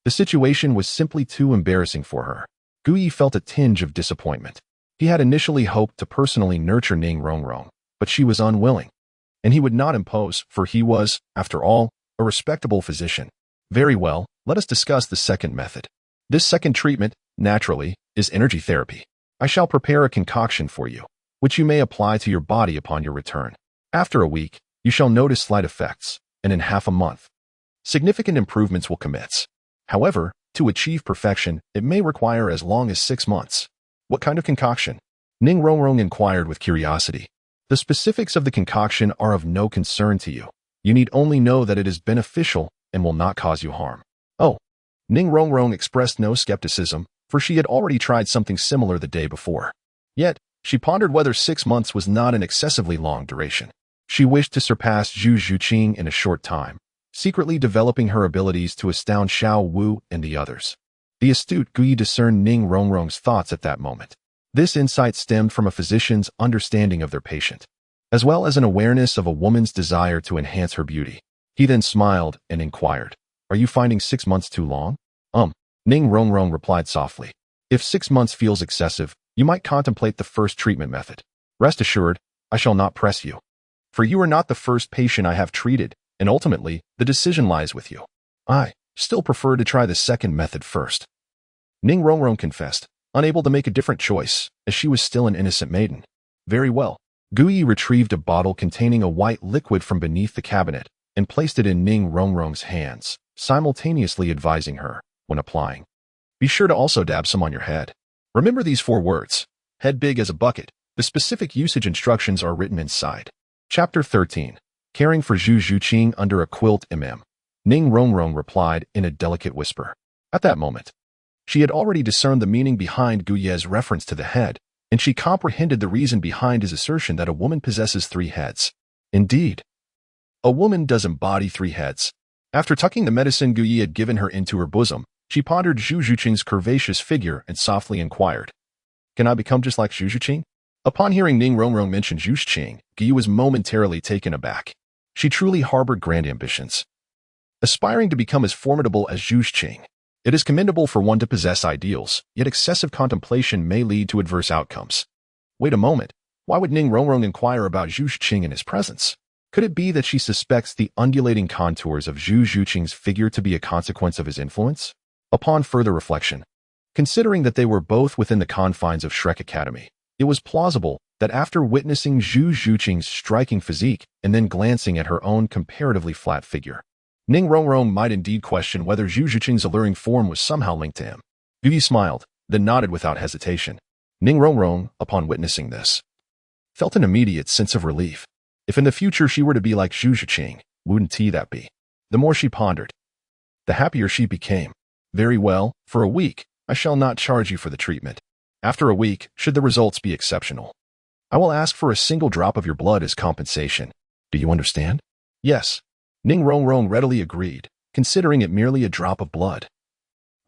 The situation was simply too embarrassing for her. Gu Yi felt a tinge of disappointment. He had initially hoped to personally nurture Ning Rongrong, but she was unwilling, and he would not impose, for he was, after all, a respectable physician. Very well, let us discuss the second method. This second treatment, naturally, is energy therapy. I shall prepare a concoction for you, which you may apply to your body upon your return. After a week, you shall notice slight effects, and in half a month, significant improvements will commence. However, to achieve perfection, it may require as long as 6 months. What kind of concoction? Ning Rongrong inquired with curiosity. The specifics of the concoction are of no concern to you. You need only know that it is beneficial and will not cause you harm. Oh, Ning Rongrong expressed no skepticism, for she had already tried something similar the day before. Yet, she pondered whether 6 months was not an excessively long duration. She wished to surpass Zhu Zhuqing in a short time, secretly developing her abilities to astound Xiao Wu and the others. The astute Gu Yi discerned Ning Rongrong's thoughts at that moment. This insight stemmed from a physician's understanding of their patient, as well as an awareness of a woman's desire to enhance her beauty. He then smiled and inquired, "Are you finding 6 months too long?" Ning Rongrong replied softly, "If 6 months feels excessive, you might contemplate the first treatment method. Rest assured, I shall not press you, for you are not the first patient I have treated, and ultimately, the decision lies with you." still preferred to try the second method first. Ning Rongrong confessed, unable to make a different choice, as she was still an innocent maiden. Very well. Gu Yi retrieved a bottle containing a white liquid from beneath the cabinet and placed it in Ning Rongrong's hands, simultaneously advising her, when applying, be sure to also dab some on your head. Remember these 4 words. Head big as a bucket. The specific usage instructions are written inside. Chapter 13. Caring for Zhu Zhuqing under a quilt. Ning Rongrong replied in a delicate whisper. At that moment, she had already discerned the meaning behind Gu Ye's reference to the head, and she comprehended the reason behind his assertion that a woman possesses 3 heads. Indeed, a woman does embody 3 heads. After tucking the medicine Gu Yi had given her into her bosom, she pondered Zhu Zhuqing's curvaceous figure and softly inquired, "Can I become just like Zhu Zhuqing?" Upon hearing Ning Rongrong mention Zhu Zhuqing, Gu Yi was momentarily taken aback. She truly harbored grand ambitions, aspiring to become as formidable as Zhu Zhuqing. It is commendable for one to possess ideals, yet excessive contemplation may lead to adverse outcomes. Wait a moment. Why would Ning Rongrong inquire about Zhu Zhuqing in his presence? Could it be that she suspects the undulating contours of Zhu Zhuqing's figure to be a consequence of his influence? Upon further reflection, considering that they were both within the confines of Shrek Academy, it was plausible that after witnessing Zhu Zhuqing's striking physique and then glancing at her own comparatively flat figure, Ning Rongrong might indeed question whether Zhu Zhuqing's alluring form was somehow linked to him. Gu Yi smiled, then nodded without hesitation. Ning Rongrong, upon witnessing this, felt an immediate sense of relief. If in the future she were to be like Zhu Zhuqing, wouldn't that be? The more she pondered, the happier she became. Very well, for a week, I shall not charge you for the treatment. After a week, should the results be exceptional, I will ask for a single drop of your blood as compensation. Do you understand? Yes. Ning Rongrong readily agreed, considering it merely a drop of blood,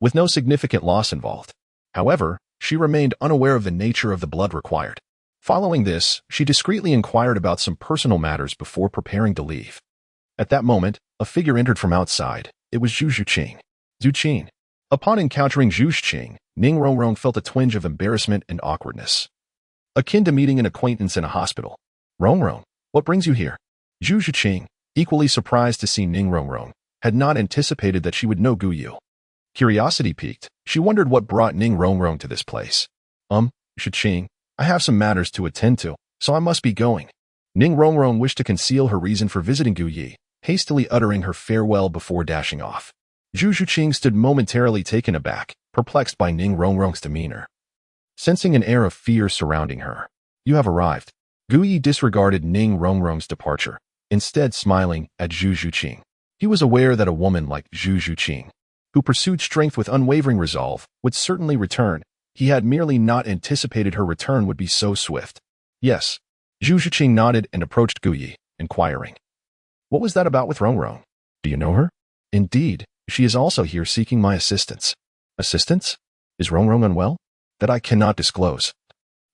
with no significant loss involved. However, she remained unaware of the nature of the blood required. Following this, she discreetly inquired about some personal matters before preparing to leave. At that moment, a figure entered from outside. It was Zhu Zhuqing. Zhuqing. Upon encountering Zhu Zhuqing, Ning Rongrong felt a twinge of embarrassment and awkwardness, akin to meeting an acquaintance in a hospital. Rongrong, what brings you here? Zhu Zhuqing, equally surprised to see Ning Rongrong, had not anticipated that she would know Gu Yu. Curiosity piqued, she wondered what brought Ning Rongrong to this place. Zhuqing, I have some matters to attend to, so I must be going. Ning Rongrong wished to conceal her reason for visiting Gu Yi, hastily uttering her farewell before dashing off. Zhu Zhuqing stood momentarily taken aback, perplexed by Ning Rongrong's demeanor, sensing an air of fear surrounding her. You have arrived. Gu Yi disregarded Ning Rongrong's departure, instead smiling at Zhu Zhuqing. He was aware that a woman like Zhu Zhuqing, who pursued strength with unwavering resolve, would certainly return. He had merely not anticipated her return would be so swift. Yes. Zhu Zhuqing nodded and approached Gu Yi, inquiring, what was that about with Rongrong? Do you know her? Indeed, she is also here seeking my assistance. Assistance? Is Rongrong unwell? That I cannot disclose,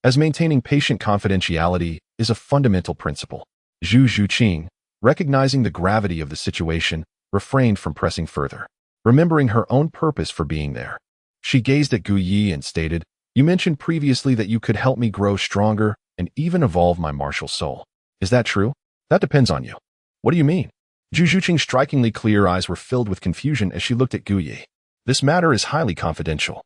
as maintaining patient confidentiality is a fundamental principle. Zhu Zhuqing, recognizing the gravity of the situation, refrained from pressing further, remembering her own purpose for being there. She gazed at Gu Yi and stated, you mentioned previously that you could help me grow stronger and even evolve my martial soul. Is that true? That depends on you. What do you mean? Zhu Zhuqing's strikingly clear eyes were filled with confusion as she looked at Gu Yi. This matter is highly confidential.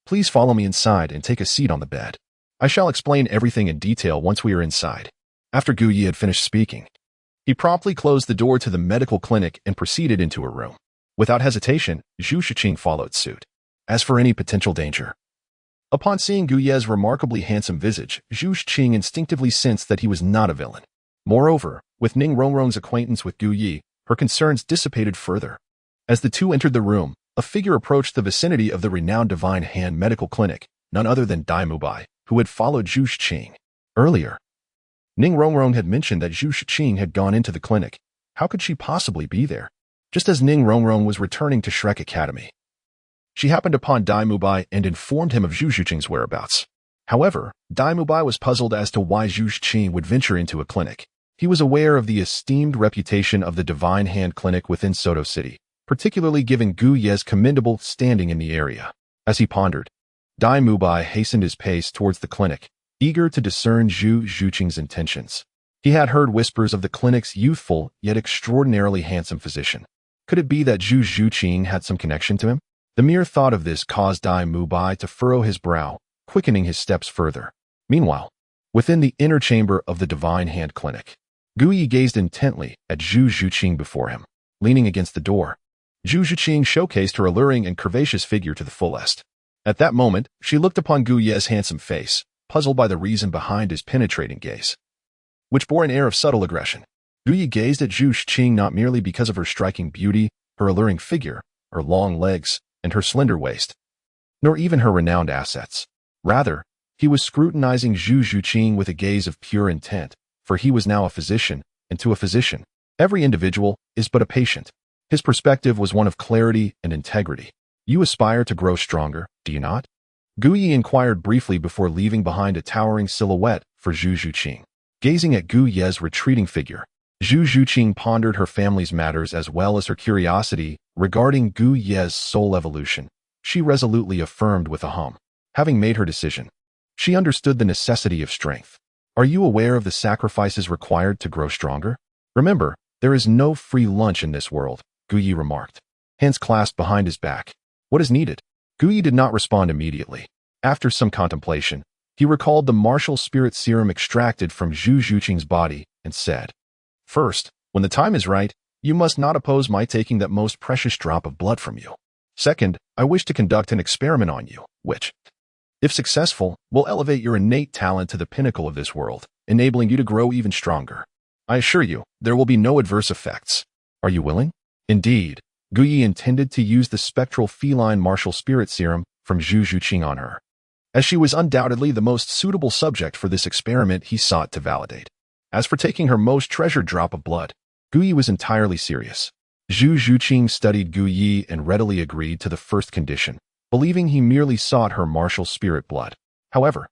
Please follow me inside and take a seat on the bed. I shall explain everything in detail once we are inside. After Gu Yi had finished speaking, he promptly closed the door to the medical clinic and proceeded into her room. Without hesitation, Zhu Zhuqing followed suit. As for any potential danger, upon seeing Gu Yi's remarkably handsome visage, Zhu Zhuqing instinctively sensed that he was not a villain. Moreover, with Ning Rongrong's acquaintance with Gu Yi, her concerns dissipated further. As the two entered the room, a figure approached the vicinity of the renowned Divine Hand Medical Clinic, none other than Dai Mubai, who had followed Zhu Zhuqing. Earlier, Ning Rongrong had mentioned that Zhu Zhuqing had gone into the clinic. How could she possibly be there? Just as Ning Rongrong was returning to Shrek Academy, she happened upon Dai Mubai and informed him of Zhu Zhuqing's whereabouts. However, Dai Mubai was puzzled as to why Zhu Zhuqing would venture into a clinic. He was aware of the esteemed reputation of the Divine Hand Clinic within Soto City, particularly given Gu Ye's commendable standing in the area. As he pondered, Dai Mubai hastened his pace towards the clinic, eager to discern Zhu Zhuqing's intentions. He had heard whispers of the clinic's youthful yet extraordinarily handsome physician. Could it be that Zhu Zhuqing had some connection to him? The mere thought of this caused Dai Mubai to furrow his brow, quickening his steps further. Meanwhile, within the inner chamber of the Divine Hand Clinic, Gu Yi gazed intently at Zhu Zhuqing before him. Leaning against the door, Zhu Zhuqing showcased her alluring and curvaceous figure to the fullest. At that moment, she looked upon Gu Ye's handsome face, puzzled by the reason behind his penetrating gaze, which bore an air of subtle aggression. Gu Yi gazed at Zhu Zhuqing not merely because of her striking beauty, her alluring figure, her long legs, and her slender waist, nor even her renowned assets. Rather, he was scrutinizing Zhu Zhuqing with a gaze of pure intent, for he was now a physician, and to a physician, every individual is but a patient. His perspective was one of clarity and integrity. You aspire to grow stronger, do you not? Gu Yi inquired briefly before leaving behind a towering silhouette for Zhu Zhuqing. Gazing at Gu Ye's retreating figure, Zhu Zhuqing pondered her family's matters as well as her curiosity regarding Gu Ye's soul evolution. She resolutely affirmed with a hum. Having made her decision, she understood the necessity of strength. Are you aware of the sacrifices required to grow stronger? Remember, there is no free lunch in this world, Gu Yi remarked, hands clasped behind his back. What is needed? Gu Yi did not respond immediately. After some contemplation, he recalled the martial spirit serum extracted from Zhu Zhuqing's body and said, First, when the time is right, you must not oppose my taking that most precious drop of blood from you. Second, I wish to conduct an experiment on you, which, if successful, will elevate your innate talent to the pinnacle of this world, enabling you to grow even stronger. I assure you, there will be no adverse effects. Are you willing? Indeed, Gu Yi intended to use the spectral feline martial spirit serum from Zhu Zhuqing on her, as she was undoubtedly the most suitable subject for this experiment he sought to validate. As for taking her most treasured drop of blood, Gu Yi was entirely serious. Zhu Zhuqing studied Gu Yi and readily agreed to the first condition, believing he merely sought her martial spirit blood. However,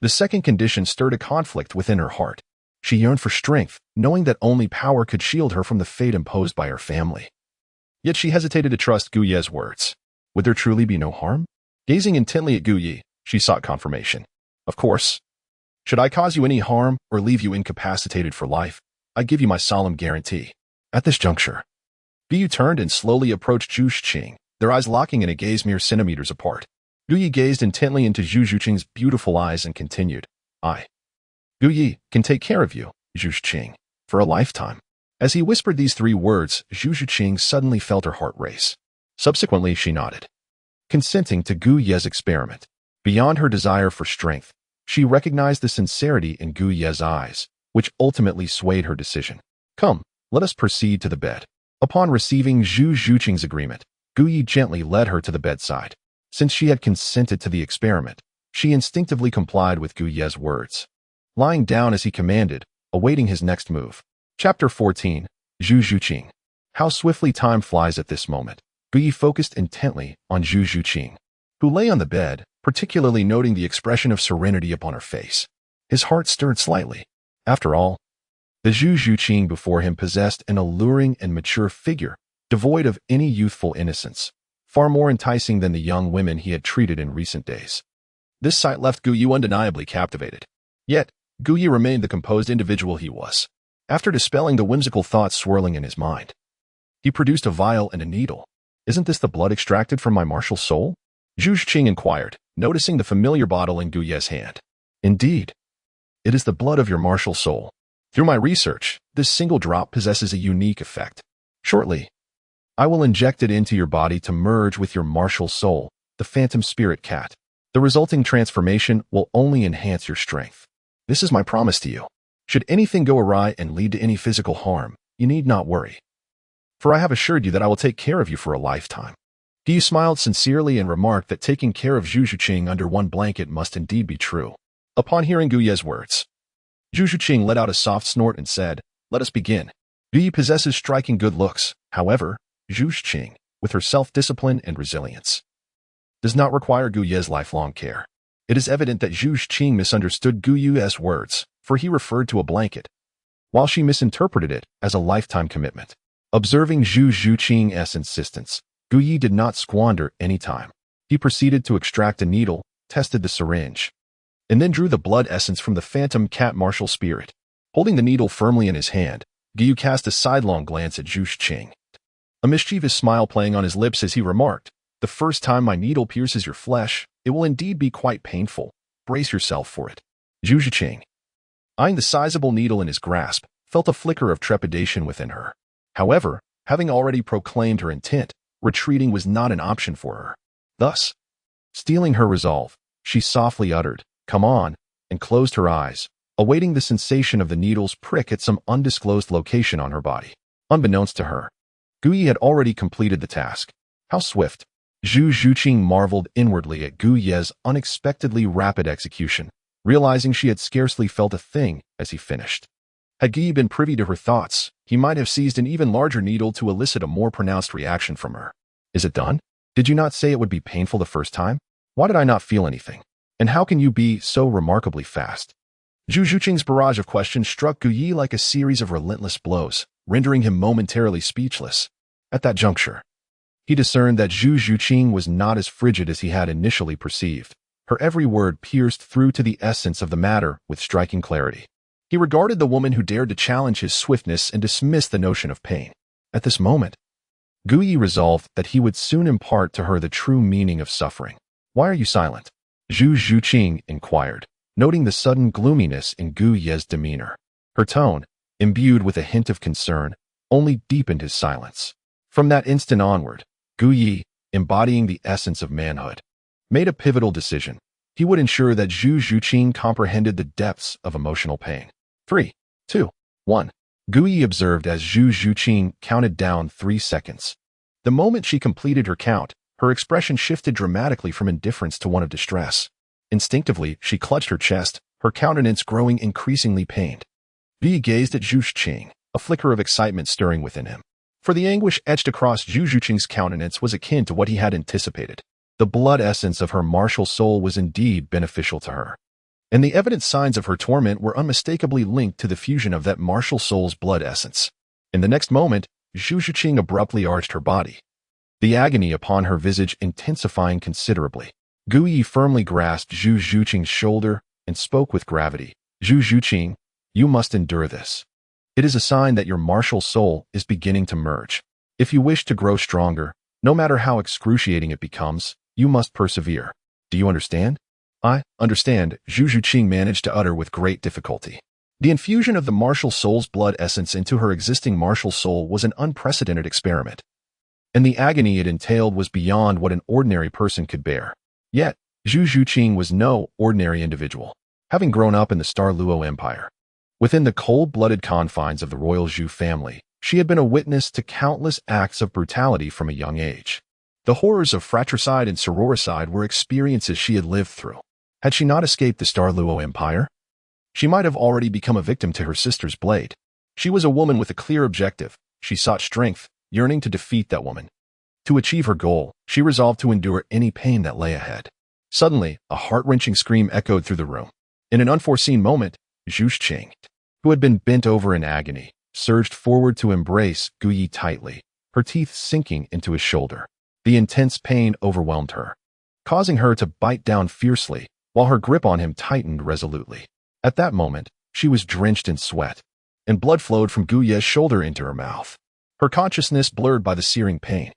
the second condition stirred a conflict within her heart. She yearned for strength, knowing that only power could shield her from the fate imposed by her family. Yet she hesitated to trust Gu Ye's words. Would there truly be no harm? Gazing intently at Gu Yi, she sought confirmation. Of course. Should I cause you any harm or leave you incapacitated for life, I give you my solemn guarantee. At this juncture, Gu Yi turned and slowly approached Zhu Zhuqing, their eyes locking in a gaze mere centimeters apart. Gu Yi gazed intently into Zhu Zhuqing's beautiful eyes and continued, I, Gu Yi, can take care of you, Zhu Zhuqing, for a lifetime. As he whispered these three words, Zhu Zhuqing suddenly felt her heart race. Subsequently, she nodded, consenting to Gu Ye's experiment. Beyond her desire for strength, she recognized the sincerity in Gu Ye's eyes, which ultimately swayed her decision. Come, let us proceed to the bed. Upon receiving Zhu Zhuqing's agreement, Gu Yi gently led her to the bedside. Since she had consented to the experiment, she instinctively complied with Gu Ye's words, lying down as he commanded, awaiting his next move. Chapter 14. Zhu Zhuqing. How swiftly time flies at this moment. Gu Yi focused intently on Zhu Zhuqing, who lay on the bed, particularly noting the expression of serenity upon her face. His heart stirred slightly. After all, the Zhu Zhuqing before him possessed an alluring and mature figure, devoid of any youthful innocence, far more enticing than the young women he had treated in recent days. This sight left Gu Yi undeniably captivated. Yet, Gu Yi remained the composed individual he was. After dispelling the whimsical thoughts swirling in his mind, he produced a vial and a needle. Isn't this the blood extracted from my martial soul? Zhu Zhuqing inquired, noticing the familiar bottle in Gu Ye's hand. Indeed, it is the blood of your martial soul. Through my research, this single drop possesses a unique effect. Shortly, I will inject it into your body to merge with your martial soul, the phantom spirit cat. The resulting transformation will only enhance your strength. This is my promise to you. Should anything go awry and lead to any physical harm, you need not worry, for I have assured you that I will take care of you for a lifetime. Gu Yi smiled sincerely and remarked that taking care of Zhu Zhuqing under one blanket must indeed be true. Upon hearing Gu Ye's words, Zhu Zhuqing let out a soft snort and said, Let us begin. Gu Yi possesses striking good looks. However, Zhu Zhuqing, with her self-discipline and resilience, does not require Gu Ye's lifelong care. It is evident that Zhu Zhuqing misunderstood Gu Ye's words, for he referred to a blanket, while she misinterpreted it as a lifetime commitment. Observing Zhu Zhuqing's insistence, Gu Yi did not squander any time. He proceeded to extract a needle, tested the syringe, and then drew the blood essence from the phantom cat martial spirit. Holding the needle firmly in his hand, Gu Yi cast a sidelong glance at Zhu Zhuqing. a mischievous smile playing on his lips as he remarked, "The first time my needle pierces your flesh, it will indeed be quite painful. Brace yourself for it." Zhu Zhuqing, eyeing the sizable needle in his grasp, felt a flicker of trepidation within her. However, having already proclaimed her intent, retreating was not an option for her. Thus, steeling her resolve, she softly uttered, "Come on," and closed her eyes, awaiting the sensation of the needle's prick at some undisclosed location on her body. Unbeknownst to her, Gu Yi had already completed the task. How swift! Zhu Zhuqing marveled inwardly at Gu Ye's unexpectedly rapid execution, realizing she had scarcely felt a thing as he finished. Had Gu Yi been privy to her thoughts, he might have seized an even larger needle to elicit a more pronounced reaction from her. "Is it done? Did you not say it would be painful the first time? Why did I not feel anything? And how can you be so remarkably fast?" Zhu Zhuqing's barrage of questions struck Gu Yi like a series of relentless blows, rendering him momentarily speechless. At that juncture, he discerned that Zhu Zhuqing was not as frigid as he had initially perceived. Her every word pierced through to the essence of the matter with striking clarity. He regarded the woman who dared to challenge his swiftness and dismiss the notion of pain. At this moment, Gu Yi resolved that he would soon impart to her the true meaning of suffering. "Why are you silent?" Zhu Zhuqing inquired, noting the sudden gloominess in Gu Ye's demeanor. Her tone, imbued with a hint of concern, only deepened his silence. From that instant onward, Gu Yi, embodying the essence of manhood, made a pivotal decision. He would ensure that Zhu Zhuqing comprehended the depths of emotional pain. 3, 2, 1. Gu Yi observed as Zhu Zhuqing counted down 3 seconds. The moment she completed her count, her expression shifted dramatically from indifference to one of distress. Instinctively, she clutched her chest, her countenance growing increasingly pained. Vi gazed at Zhu Zhuqing, a flicker of excitement stirring within him. For the anguish etched across Zhu Zhuqing's countenance was akin to what he had anticipated. The blood essence of her martial soul was indeed beneficial to her, and the evident signs of her torment were unmistakably linked to the fusion of that martial soul's blood essence. In the next moment, Zhu Zhuqing abruptly arched her body, the agony upon her visage intensifying considerably. Gu Yi firmly grasped Zhu Zhuqing's shoulder and spoke with gravity. "Zhu Zhuqing, you must endure this. It is a sign that your martial soul is beginning to merge. If you wish to grow stronger, no matter how excruciating it becomes, you must persevere. Do you understand?" "I understand," Zhu Zhuqing managed to utter with great difficulty. The infusion of the martial soul's blood essence into her existing martial soul was an unprecedented experiment, and the agony it entailed was beyond what an ordinary person could bear. Yet, Zhu Zhuqing was no ordinary individual, having grown up in the Douluo Empire. Within the cold-blooded confines of the royal Zhu family, she had been a witness to countless acts of brutality from a young age. The horrors of fratricide and sororicide were experiences she had lived through. Had she not escaped the Douluo Empire, she might have already become a victim to her sister's blade. She was a woman with a clear objective. She sought strength, yearning to defeat that woman. To achieve her goal, she resolved to endure any pain that lay ahead. Suddenly, a heart-wrenching scream echoed through the room. In an unforeseen moment, Zhu Zhuqing, who had been bent over in agony, surged forward to embrace Gu Yi tightly, her teeth sinking into his shoulder. The intense pain overwhelmed her, causing her to bite down fiercely, while her grip on him tightened resolutely. At that moment, she was drenched in sweat, and blood flowed from Gu Ye's shoulder into her mouth, her consciousness blurred by the searing pain.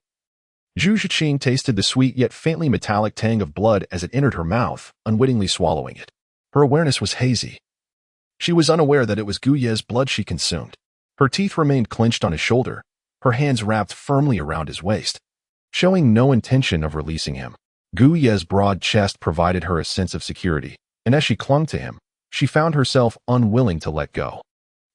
Zhu Zhuqing tasted the sweet yet faintly metallic tang of blood as it entered her mouth, unwittingly swallowing it. Her awareness was hazy. She was unaware that it was Gu Ye's blood she consumed. Her teeth remained clenched on his shoulder, her hands wrapped firmly around his waist, showing no intention of releasing him. Gu Ye's broad chest provided her a sense of security, and as she clung to him, she found herself unwilling to let go.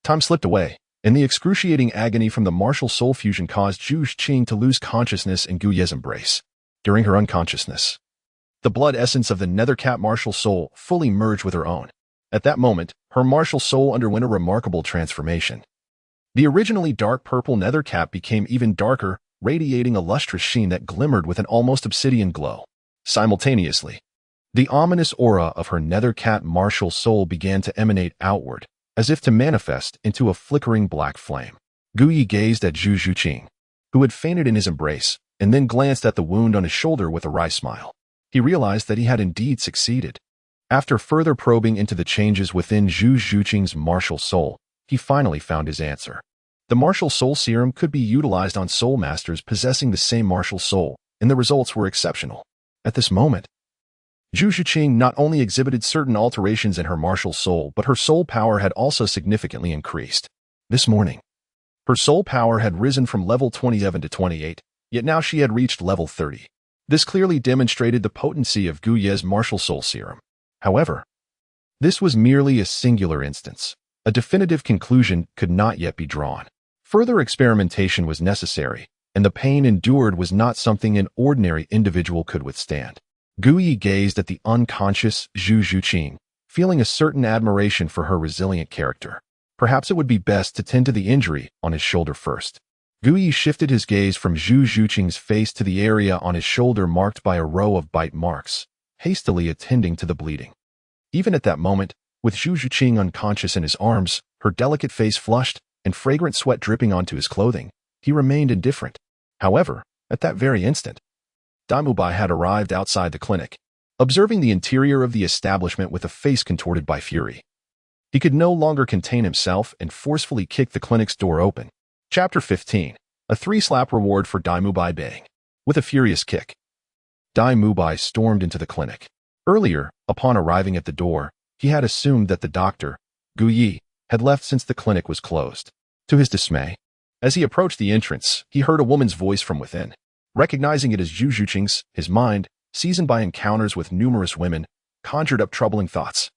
Time slipped away, and the excruciating agony from the martial soul fusion caused Zhu Zhuqing to lose consciousness in Gu Ye's embrace. During her unconsciousness, the blood essence of the nethercat martial soul fully merged with her own. At that moment, her martial soul underwent a remarkable transformation. The originally dark purple nethercat became even darker, radiating a lustrous sheen that glimmered with an almost obsidian glow. Simultaneously, the ominous aura of her nethercat martial soul began to emanate outward, as if to manifest into a flickering black flame. Gu Yi gazed at Zhu Zhuqing, who had fainted in his embrace, and then glanced at the wound on his shoulder with a wry smile. He realized that he had indeed succeeded. After further probing into the changes within Zhu Zhuqing's martial soul, he finally found his answer. The martial soul serum could be utilized on soul masters possessing the same martial soul, and the results were exceptional. At this moment, Zhu Zhuqing not only exhibited certain alterations in her martial soul, but her soul power had also significantly increased. This morning, her soul power had risen from level 27 to 28, yet now she had reached level 30. This clearly demonstrated the potency of Gu Ye's martial soul serum. However, this was merely a singular instance. A definitive conclusion could not yet be drawn. Further experimentation was necessary, and the pain endured was not something an ordinary individual could withstand. Gu Ye gazed at the unconscious Zhu Zhuqing, feeling a certain admiration for her resilient character. Perhaps it would be best to tend to the injury on his shoulder first. Gu Ye shifted his gaze from Zhu Zhuqing's face to the area on his shoulder marked by a row of bite marks, hastily attending to the bleeding. Even at that moment, with Zhu Zhuqing unconscious in his arms, her delicate face flushed, and fragrant sweat dripping onto his clothing, he remained indifferent. However, at that very instant, Daimubai had arrived outside the clinic, observing the interior of the establishment with a face contorted by fury. He could no longer contain himself and forcefully kicked the clinic's door open. Chapter 15. A 3-slap reward for Daimubai baying. With a furious kick, Daimubai stormed into the clinic. Earlier, upon arriving at the door, he had assumed that the doctor, Gu Yi, had left since the clinic was closed. To his dismay, as he approached the entrance, he heard a woman's voice from within. Recognizing it as Zhu Zhuqing's, his mind, seasoned by encounters with numerous women, conjured up troubling thoughts.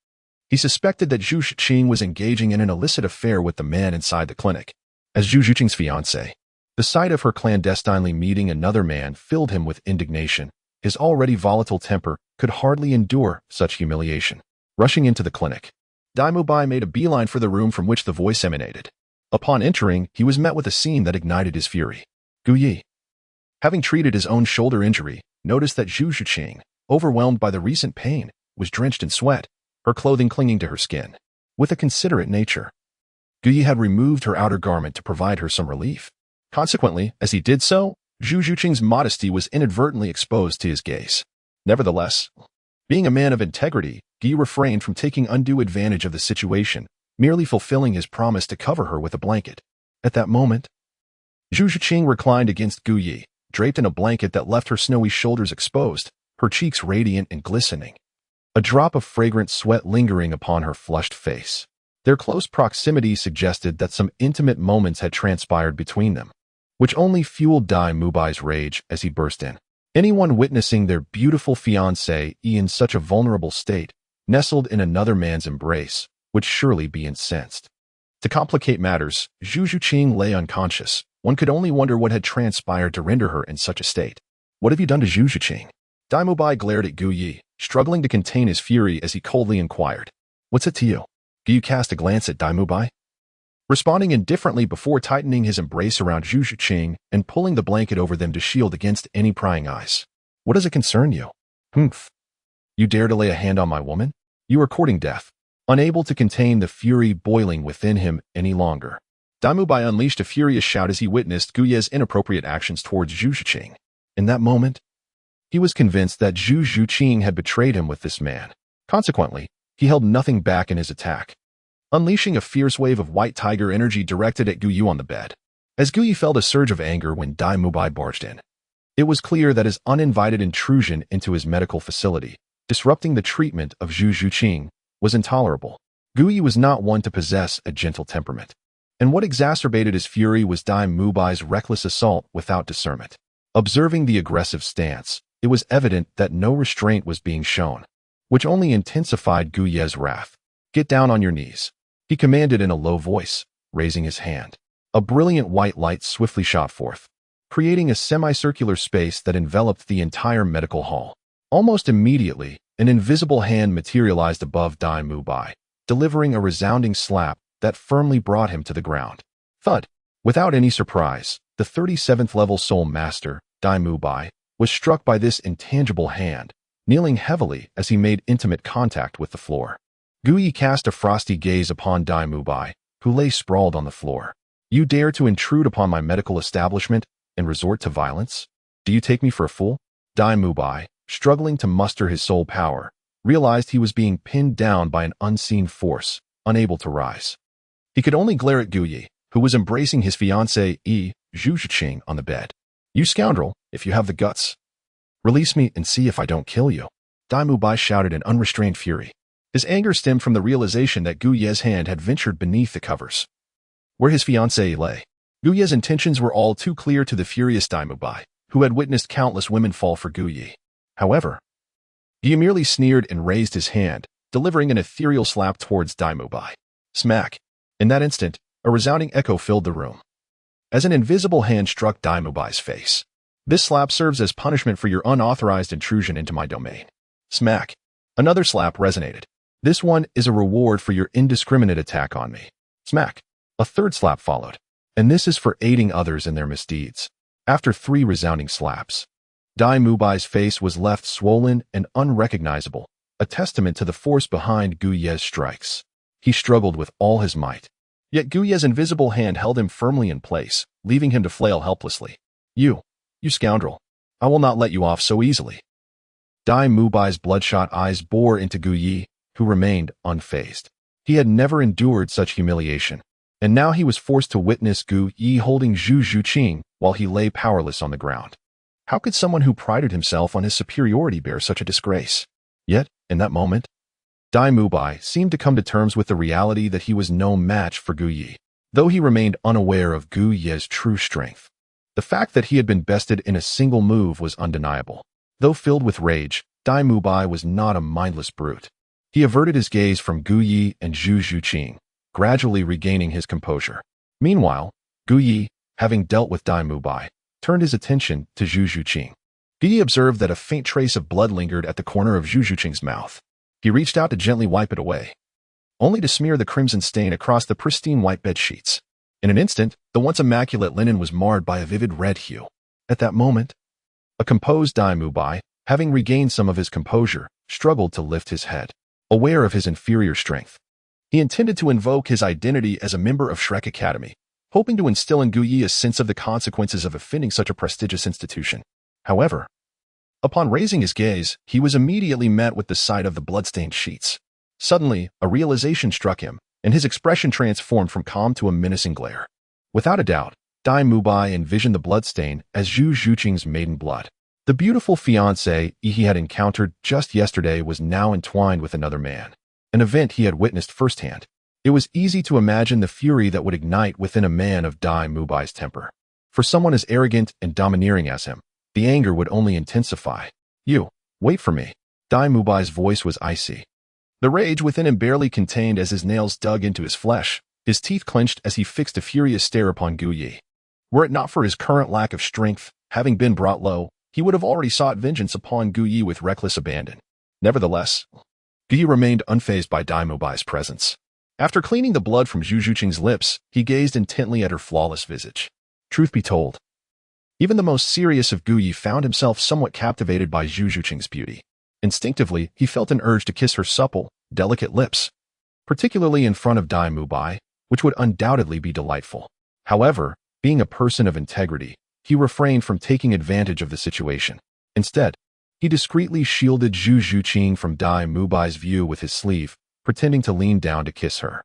He suspected that Zhu Zhuqing was engaging in an illicit affair with the man inside the clinic. As Zhu Zhuqing's fiancée, the sight of her clandestinely meeting another man filled him with indignation. His already volatile temper could hardly endure such humiliation. Rushing into the clinic, Daimubai made a beeline for the room from which the voice emanated. Upon entering, he was met with a scene that ignited his fury. Gu Yi, having treated his own shoulder injury, noticed that Zhu Zhuqing, overwhelmed by the recent pain, was drenched in sweat, her clothing clinging to her skin. With a considerate nature, Gu Yi had removed her outer garment to provide her some relief. Consequently, as he did so, Zhu Zhuqing's modesty was inadvertently exposed to his gaze. Nevertheless, being a man of integrity, Gu Yi refrained from taking undue advantage of the situation, merely fulfilling his promise to cover her with a blanket. At that moment, Zhu Zhuqing reclined against Gu Yi, draped in a blanket that left her snowy shoulders exposed, her cheeks radiant and glistening, a drop of fragrant sweat lingering upon her flushed face. Their close proximity suggested that some intimate moments had transpired between them, which only fueled Daimubai's rage as he burst in. Anyone witnessing their beautiful fiancée in such a vulnerable state, nestled in another man's embrace, would surely be incensed. To complicate matters, Zhu Zhuqing lay unconscious. One could only wonder what had transpired to render her in such a state. What have you done to Zhu Zhuqing? Daimubai glared at Gu Yi, struggling to contain his fury as he coldly inquired. What's it to you? Gu Yi cast a glance at Daimubai, responding indifferently before tightening his embrace around Zhu Zhuqing and pulling the blanket over them to shield against any prying eyes. What does it concern you? Humph. You dare to lay a hand on my woman? You are courting death. Unable to contain the fury boiling within him any longer, Daimubai unleashed a furious shout as he witnessed Gu Ye's inappropriate actions towards Zhu Zhuqing. In that moment, he was convinced that Zhu Zhuqing had betrayed him with this man. Consequently, he held nothing back in his attack, unleashing a fierce wave of white tiger energy directed at Gu Yu on the bed. As Gu Yu felt a surge of anger when Daimubai barged in, it was clear that his uninvited intrusion into his medical facility, disrupting the treatment of Zhu Zhuqing, was intolerable. Gu Yu was not one to possess a gentle temperament, and what exacerbated his fury was Daimubai's reckless assault without discernment. Observing the aggressive stance, it was evident that no restraint was being shown, which only intensified Gu Ye's wrath. Get down on your knees, he commanded in a low voice, raising his hand. A brilliant white light swiftly shot forth, creating a semicircular space that enveloped the entire medical hall. Almost immediately, an invisible hand materialized above Daimubai, delivering a resounding slap that firmly brought him to the ground. Thud! Without any surprise, the 37th level soul master, Daimubai, was struck by this intangible hand, kneeling heavily as he made intimate contact with the floor. Gu Yi cast a frosty gaze upon Daimubai, who lay sprawled on the floor. You dare to intrude upon my medical establishment and resort to violence? Do you take me for a fool? Daimubai, struggling to muster his soul power, realized he was being pinned down by an unseen force, unable to rise. He could only glare at Gu Yi, who was embracing his fiancée, Zhu Zhuqing, on the bed. "You scoundrel, if you have the guts. Release me and see if I don't kill you," Dai Mubai shouted in unrestrained fury. His anger stemmed from the realization that Gu Ye's hand had ventured beneath the covers, where his fiancée lay. Gu Ye's intentions were all too clear to the furious Dai Mubai, who had witnessed countless women fall for Gu Ye. However, he merely sneered and raised his hand, delivering an ethereal slap towards Dai Mubai. Smack! In that instant, a resounding echo filled the room, as an invisible hand struck Dai Mubai's face. "This slap serves as punishment for your unauthorized intrusion into my domain." Smack! Another slap resonated. "This one is a reward for your indiscriminate attack on me." Smack! A third slap followed. "And this is for aiding others in their misdeeds." After 3 resounding slaps, Dai Mubai's face was left swollen and unrecognizable, a testament to the force behind Gu Ye's strikes. He struggled with all his might. Yet Gu Ye's invisible hand held him firmly in place, leaving him to flail helplessly. You scoundrel. I will not let you off so easily." Dai Mubai's bloodshot eyes bore into Gu Ye, who remained unfazed. He had never endured such humiliation, and now he was forced to witness Gu Ye holding Zhu Zhuqing while he lay powerless on the ground. How could someone who prided himself on his superiority bear such a disgrace? Yet, in that moment, Dai Mubai seemed to come to terms with the reality that he was no match for Gu Ye, though he remained unaware of Gu Ye's true strength. The fact that he had been bested in a single move was undeniable. Though filled with rage, Dai Mubai was not a mindless brute. He averted his gaze from Gu Ye and Zhu Zhuqing, gradually regaining his composure. Meanwhile, Gu Ye, having dealt with Dai Mubai, turned his attention to Zhu Zhuqing. Gu Ye observed that a faint trace of blood lingered at the corner of Zhu Zhuqing's mouth. He reached out to gently wipe it away, only to smear the crimson stain across the pristine white bed sheets. In an instant, the once immaculate linen was marred by a vivid red hue. At that moment, a composed Dai Mubai, having regained some of his composure, struggled to lift his head, aware of his inferior strength. He intended to invoke his identity as a member of Shrek Academy, hoping to instill in Gu Ye a sense of the consequences of offending such a prestigious institution. However, upon raising his gaze, he was immediately met with the sight of the bloodstained sheets. Suddenly, a realization struck him, and his expression transformed from calm to a menacing glare. Without a doubt, Dai Mubai envisioned the bloodstain as Zhu Zhuqing's maiden blood. The beautiful fiancée he had encountered just yesterday was now entwined with another man, an event he had witnessed firsthand. It was easy to imagine the fury that would ignite within a man of Dai Mubai's temper. For someone as arrogant and domineering as him, the anger would only intensify. "You, wait for me." Dai Mubai's voice was icy. The rage within him barely contained as his nails dug into his flesh, his teeth clenched as he fixed a furious stare upon Gu Ye. Were it not for his current lack of strength, having been brought low, he would have already sought vengeance upon Gu Ye with reckless abandon. Nevertheless, Gu Ye remained unfazed by Dai Mubai's presence. After cleaning the blood from Zhu Zhuqing's lips, he gazed intently at her flawless visage. Truth be told, even the most serious of Gu Ye found himself somewhat captivated by Zhu Zhuqing's beauty. Instinctively, he felt an urge to kiss her supple, delicate lips, particularly in front of Dai Mubai, which would undoubtedly be delightful. However, being a person of integrity, he refrained from taking advantage of the situation. Instead, he discreetly shielded Zhu Zhuqing from Dai Mubai's view with his sleeve, pretending to lean down to kiss her.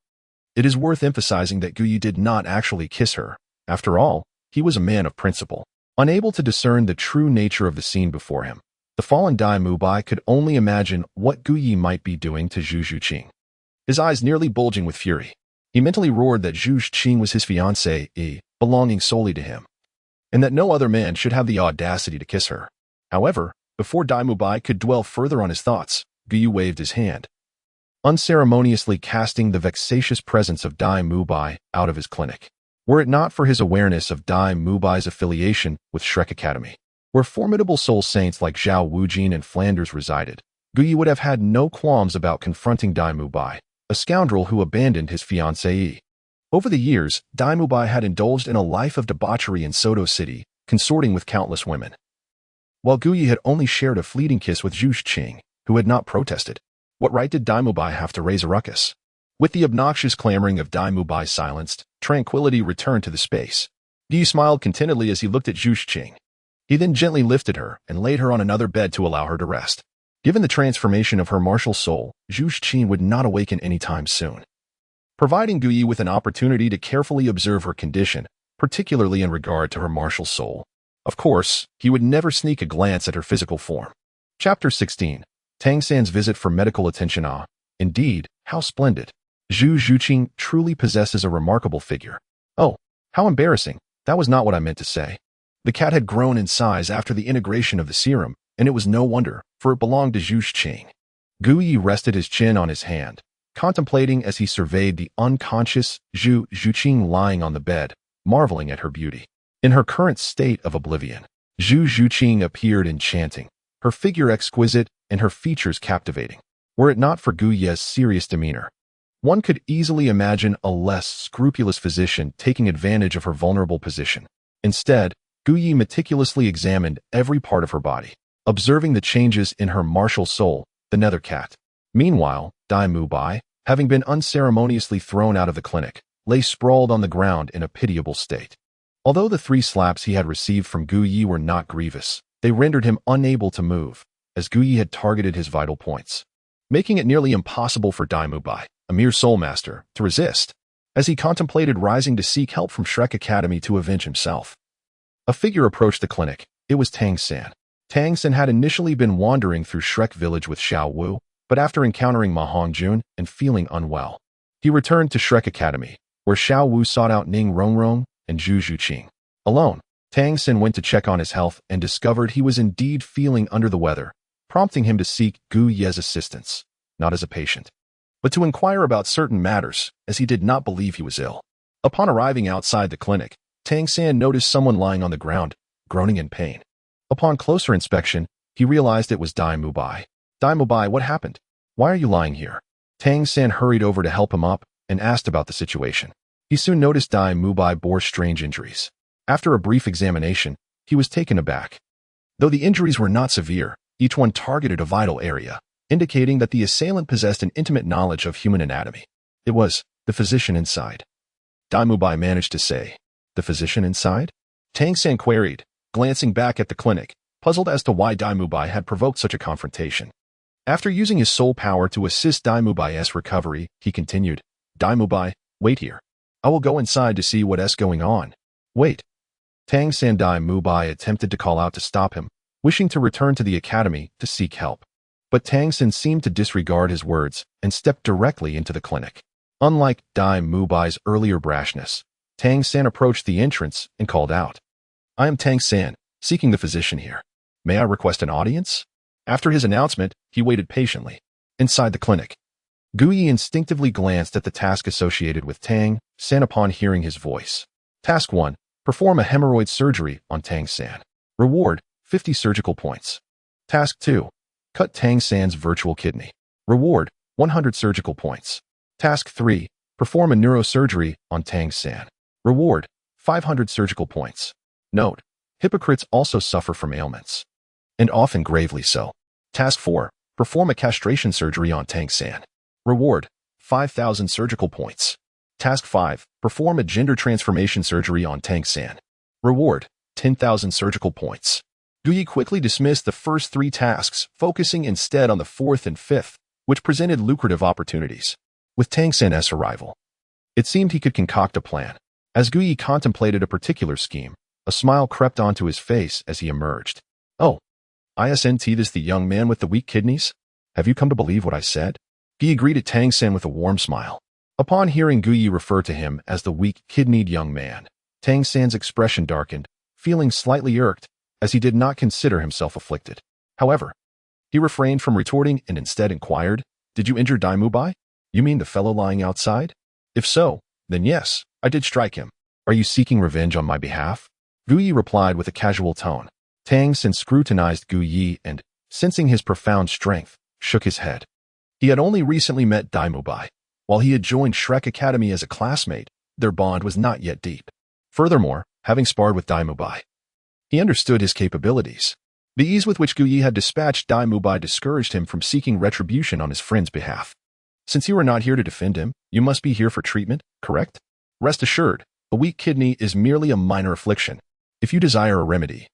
It is worth emphasizing that Gu Ye did not actually kiss her. After all, he was a man of principle. Unable to discern the true nature of the scene before him, the fallen Dai Mubai could only imagine what Gu Ye might be doing to Zhu Zhuqing. His eyes nearly bulging with fury, he mentally roared that Zhu Zhuqing was his fiancée, belonging solely to him, and that no other man should have the audacity to kiss her. However, before Dai Mubai could dwell further on his thoughts, Gu Ye waved his hand, unceremoniously casting the vexatious presence of Dai Mubai out of his clinic. Were it not for his awareness of Dai Mubai's affiliation with Shrek Academy, where formidable soul saints like Zhao Wujin and Flanders resided, Gu Ye would have had no qualms about confronting Dai Mubai, a scoundrel who abandoned his fiancée. Over the years, Dai Mubai had indulged in a life of debauchery in Soto City, consorting with countless women, while Gu Ye had only shared a fleeting kiss with Zhu Zhuqing, who had not protested. What right did Dai Mubai have to raise a ruckus? With the obnoxious clamoring of Dai Mubai silenced, tranquility returned to the space. Gu Ye smiled contentedly as he looked at Zhu Zhuqing. He then gently lifted her and laid her on another bed to allow her to rest. Given the transformation of her martial soul, Zhu Zhuqing would not awaken any time soon. providing Guyi with an opportunity to carefully observe her condition, particularly in regard to her martial soul. Of course, he would never sneak a glance at her physical form. Chapter 16. Tang San's visit for medical attention. Indeed, how splendid. Zhu Zhuqing truly possesses a remarkable figure. Oh, how embarrassing. That was not what I meant to say. The cat had grown in size after the integration of the serum, and it was no wonder, for it belonged to Zhu Zhuqing. Guyi rested his chin on his hand, contemplating as he surveyed the unconscious Zhu Zhuqing lying on the bed, marveling at her beauty. In her current state of oblivion, Zhu Zhuqing appeared enchanting, her figure exquisite and her features captivating. Were it not for Guyi's serious demeanor, one could easily imagine a less scrupulous physician taking advantage of her vulnerable position. Instead, Guyi meticulously examined every part of her body, observing the changes in her martial soul, the nether cat. Meanwhile, Dai Mubai, having been unceremoniously thrown out of the clinic, lay sprawled on the ground in a pitiable state. Although the 3 slaps he had received from Guyi were not grievous, they rendered him unable to move, as Guyi had targeted his vital points, making it nearly impossible for Dai Mubai, a mere soul master, to resist, as he contemplated rising to seek help from Shrek Academy to avenge himself. A figure approached the clinic. It was Tang San. Tang San had initially been wandering through Shrek Village with Xiao Wu, but after encountering Ma Hongjun and feeling unwell, he returned to Shrek Academy, where Xiao Wu sought out Ning Rongrong and Zhu Zhuqing. Alone, Tang San went to check on his health and discovered he was indeed feeling under the weather, prompting him to seek Guyi's assistance, not as a patient, but to inquire about certain matters, as he did not believe he was ill. Upon arriving outside the clinic, Tang San noticed someone lying on the ground, groaning in pain. Upon closer inspection, he realized it was Dai Mubai. Dai Mubai, what happened? Why are you lying here? Tang San hurried over to help him up and asked about the situation. He soon noticed Dai Mubai bore strange injuries. After a brief examination, he was taken aback. Though the injuries were not severe, each one targeted a vital area, indicating that the assailant possessed an intimate knowledge of human anatomy. It was the physician inside. Dai Mubai managed to say, "The physician inside?" Tang San queried, glancing back at the clinic, puzzled as to why Dai Mubai had provoked such a confrontation. After using his soul power to assist Dai Mubai's recovery, he continued, "Dai Mubai, wait here. I will go inside to see what's going on." "Wait." Tang San. Dai Mubai attempted to call out to stop him, wishing to return to the academy to seek help. But Tang San seemed to disregard his words and stepped directly into the clinic. Unlike Dai Mubai's earlier brashness, Tang San approached the entrance and called out, "I am Tang San, seeking the physician here. May I request an audience?" After his announcement, he waited patiently. Inside the clinic, Guyi instinctively glanced at the task associated with Tang San upon hearing his voice. Task 1. Perform a hemorrhoid surgery on Tang San. Reward, 50 surgical points. Task 2. Cut Tang San's virtual kidney. Reward, 100 surgical points. Task 3. Perform a neurosurgery on Tang San. Reward, 500 surgical points. Note: hypocrites also suffer from ailments, and often gravely so. Task 4. Perform a castration surgery on Tang San. Reward, 5,000 surgical points. Task 5. Perform a gender transformation surgery on Tang San. Reward, 10,000 surgical points. Guyi quickly dismissed the first 3 tasks, focusing instead on the 4th and 5th, which presented lucrative opportunities. With Tang San's arrival, it seemed he could concoct a plan. As Guyi contemplated a particular scheme, a smile crept onto his face as he emerged. "Oh, isn't this the young man with the weak kidneys? Have you come to believe what I said?" Guyi greeted Tang San with a warm smile. Upon hearing Guyi refer to him as the weak-kidneyed young man, Tang San's expression darkened, feeling slightly irked, as he did not consider himself afflicted. However, he refrained from retorting and instead inquired, "Did you injure Dai Mubai? You mean the fellow lying outside? If so, then yes, I did strike him. Are you seeking revenge on my behalf?" Guyi replied with a casual tone. Tang San scrutinized Guyi and, sensing his profound strength, shook his head. He had only recently met Dai Mubai. While he had joined Shrek Academy as a classmate, their bond was not yet deep. Furthermore, having sparred with Dai Mubai, he understood his capabilities. The ease with which Guyi had dispatched Dai Mubai discouraged him from seeking retribution on his friend's behalf. "Since you are not here to defend him, you must be here for treatment, correct? Rest assured, a weak kidney is merely a minor affliction. If you desire a remedy,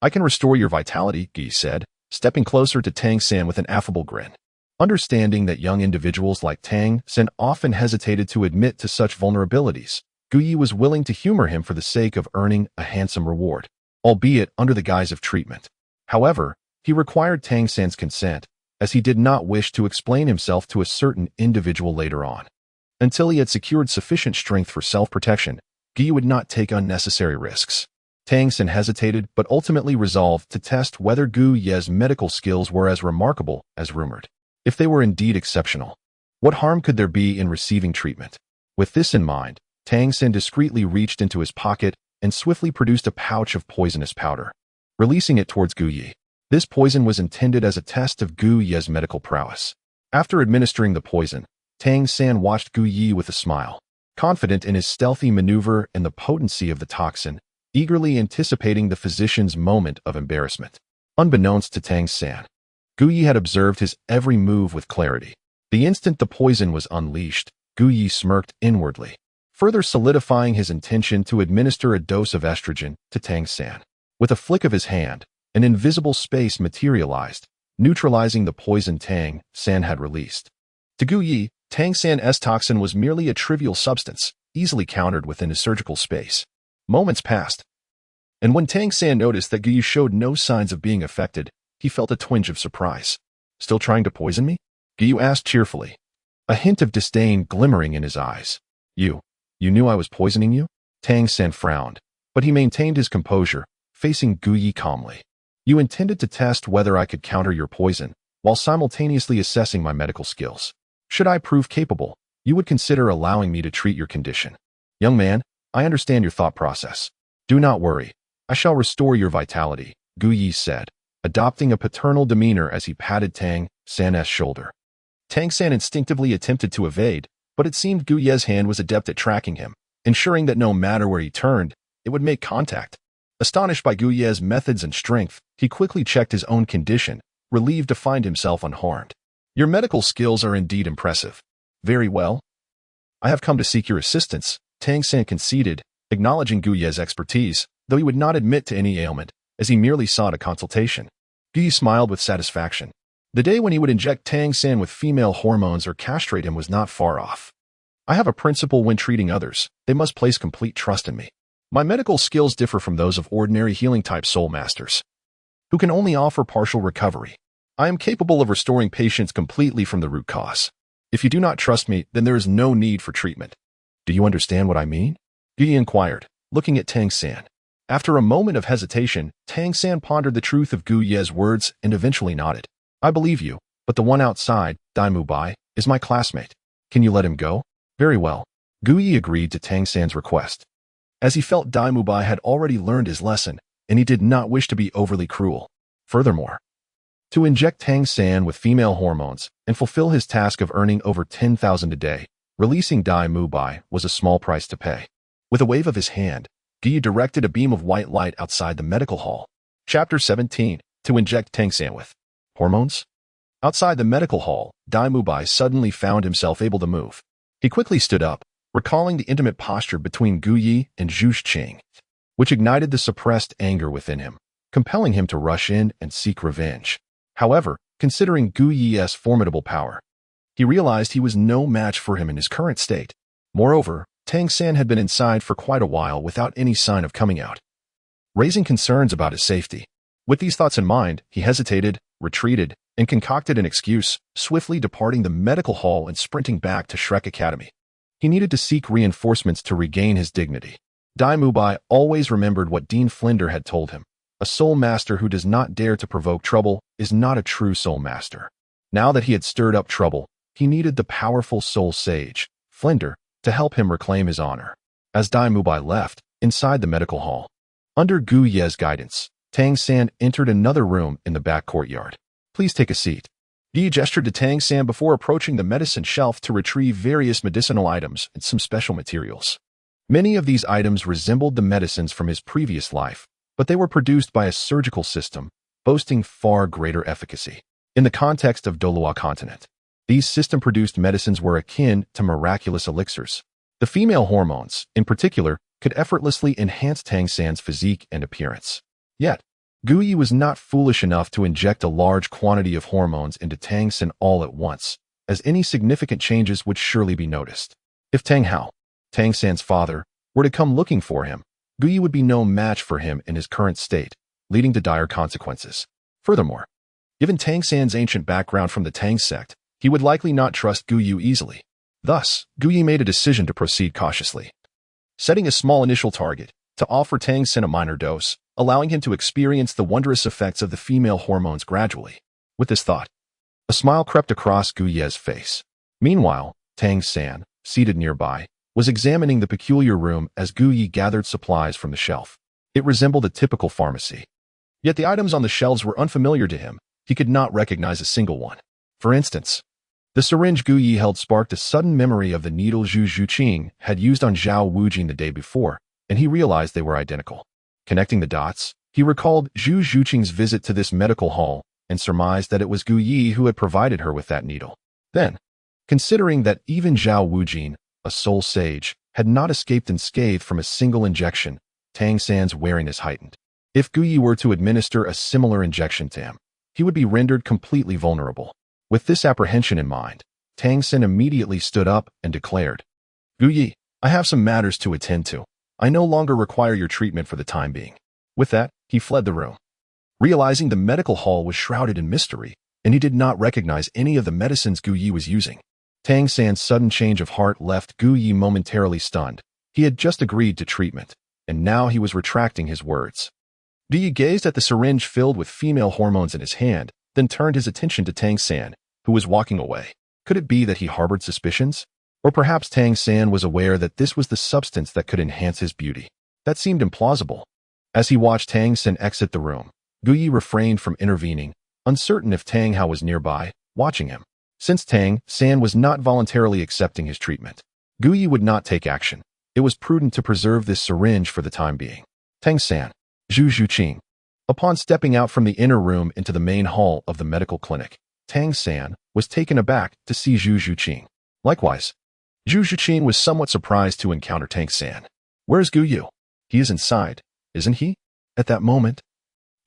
I can restore your vitality," Guyi said, stepping closer to Tang San with an affable grin. Understanding that young individuals like Tang San often hesitated to admit to such vulnerabilities, Gu Yi was willing to humor him for the sake of earning a handsome reward, albeit under the guise of treatment. However, he required Tang San's consent, as he did not wish to explain himself to a certain individual later on. Until he had secured sufficient strength for self-protection, Gu Yi would not take unnecessary risks. Tang San hesitated but ultimately resolved to test whether Gu Ye's medical skills were as remarkable as rumored. If they were indeed exceptional, what harm could there be in receiving treatment? With this in mind, Tang San discreetly reached into his pocket and swiftly produced a pouch of poisonous powder, releasing it towards Gu Yi. This poison was intended as a test of Gu Ye's medical prowess. After administering the poison, Tang San watched Gu Yi with a smile, confident in his stealthy maneuver and the potency of the toxin, eagerly anticipating the physician's moment of embarrassment. Unbeknownst to Tang San, Gu Yi had observed his every move with clarity. The instant the poison was unleashed, Gu Yi smirked inwardly, further solidifying his intention to administer a dose of estrogen to Tang San. With a flick of his hand, an invisible space materialized, neutralizing the poison Tang San had released. To Gu Yi, Tang San's toxin was merely a trivial substance, easily countered within his surgical space. Moments passed, and when Tang San noticed that Gu Yi showed no signs of being affected, he felt a twinge of surprise. "Still trying to poison me?" Gu Yi asked cheerfully, a hint of disdain glimmering in his eyes. You knew I was poisoning you?" Tang San frowned, but he maintained his composure, facing Gu Yi calmly. "You intended to test whether I could counter your poison, while simultaneously assessing my medical skills. Should I prove capable, you would consider allowing me to treat your condition. Young man, I understand your thought process. Do not worry, I shall restore your vitality," Gu Yi said, adopting a paternal demeanor as he patted Tang San's shoulder. Tang San instinctively attempted to evade, but it seemed Gu Ye's hand was adept at tracking him, ensuring that no matter where he turned, it would make contact. Astonished by Gu Ye's methods and strength, he quickly checked his own condition, relieved to find himself unharmed. "Your medical skills are indeed impressive. Very well. I have come to seek your assistance," Tang San conceded, acknowledging Gu Ye's expertise, though he would not admit to any ailment, as he merely sought a consultation. Gu Yi smiled with satisfaction. The day when he would inject Tang San with female hormones or castrate him was not far off. "I have a principle when treating others: they must place complete trust in me. My medical skills differ from those of ordinary healing-type soul masters, who can only offer partial recovery. I am capable of restoring patients completely from the root cause. If you do not trust me, then there is no need for treatment." "Do you understand what I mean?" Gu Yi inquired, looking at Tang San. After a moment of hesitation, Tang San pondered the truth of Gu Ye's words and eventually nodded. "I believe you, but the one outside, Dai Mubai, is my classmate. Can you let him go?" "Very well." Gu Yi agreed to Tang San's request, as he felt Dai Mubai had already learned his lesson, and he did not wish to be overly cruel. Furthermore, to inject Tang San with female hormones and fulfill his task of earning over 10,000 a day, releasing Dai Mubai was a small price to pay. With a wave of his hand, Gu Yi directed a beam of white light outside the medical hall. Chapter 17. To inject Tang San with hormones? Outside the medical hall, Dai Mubai suddenly found himself able to move. He quickly stood up, recalling the intimate posture between Gu Yi and Zhu Zhuqing, which ignited the suppressed anger within him, compelling him to rush in and seek revenge. However, considering Gu Yi's formidable power, he realized he was no match for him in his current state. Moreover, Tang San had been inside for quite a while without any sign of coming out, raising concerns about his safety. With these thoughts in mind, he hesitated, retreated, and concocted an excuse, swiftly departing the medical hall and sprinting back to Shrek Academy. He needed to seek reinforcements to regain his dignity. Dai Mubai always remembered what Dean Flinder had told him: a soul master who does not dare to provoke trouble is not a true soul master. Now that he had stirred up trouble, he needed the powerful soul sage, Flinder, to help him reclaim his honor. As Dai Mubai left, inside the medical hall, under Gu Ye's guidance, Tang San entered another room in the back courtyard. "Please take a seat." Yi gestured to Tang San before approaching the medicine shelf to retrieve various medicinal items and some special materials. Many of these items resembled the medicines from his previous life, but they were produced by a surgical system, boasting far greater efficacy. In the context of Douluo continent, these system-produced medicines were akin to miraculous elixirs. The female hormones, in particular, could effortlessly enhance Tang San's physique and appearance. Yet, Gu Yi was not foolish enough to inject a large quantity of hormones into Tang San all at once, as any significant changes would surely be noticed. If Tang Hao, Tang San's father, were to come looking for him, Gu Yi would be no match for him in his current state, leading to dire consequences. Furthermore, given Tang San's ancient background from the Tang sect, he would likely not trust Gu Yi easily. Thus, Gu Yi made a decision to proceed cautiously. Setting a small initial target, to offer Tang San a minor dose, allowing him to experience the wondrous effects of the female hormones gradually. With this thought, a smile crept across Gu Ye's face. Meanwhile, Tang San, seated nearby, was examining the peculiar room as Gu Yi gathered supplies from the shelf. It resembled a typical pharmacy. Yet the items on the shelves were unfamiliar to him. He could not recognize a single one. For instance, the syringe Gu Yi held sparked a sudden memory of the needle Zhu Zhuqing had used on Zhao Wujing the day before, and he realized they were identical. Connecting the dots, he recalled Zhu Zhuqing's visit to this medical hall and surmised that it was Gu Yi who had provided her with that needle. Then, considering that even Zhao Wujing, a soul sage, had not escaped unscathed from a single injection, Tang San's wariness heightened. If Gu Yi were to administer a similar injection to him, he would be rendered completely vulnerable. With this apprehension in mind, Tang San immediately stood up and declared, "Gu Yi, I have some matters to attend to. I no longer require your treatment for the time being." With that, he fled the room. Realizing the medical hall was shrouded in mystery, and he did not recognize any of the medicines Gu Yi was using, Tang San's sudden change of heart left Gu Yi momentarily stunned. He had just agreed to treatment, and now he was retracting his words. Gu Yi gazed at the syringe filled with female hormones in his hand, then turned his attention to Tang San, who was walking away. Could it be that he harbored suspicions? Or perhaps Tang San was aware that this was the substance that could enhance his beauty. That seemed implausible. As he watched Tang San exit the room, Gu Yi refrained from intervening, uncertain if Tang Hao was nearby, watching him. Since Tang San was not voluntarily accepting his treatment, Gu Yi would not take action. It was prudent to preserve this syringe for the time being. Tang San, Zhu Zhuqing. Upon stepping out from the inner room into the main hall of the medical clinic, Tang San was taken aback to see Zhu Zhuqing. Likewise, Zhu Zhuqing was somewhat surprised to encounter Tang San. "Where's Gu Yu? He is inside, isn't he?" At that moment,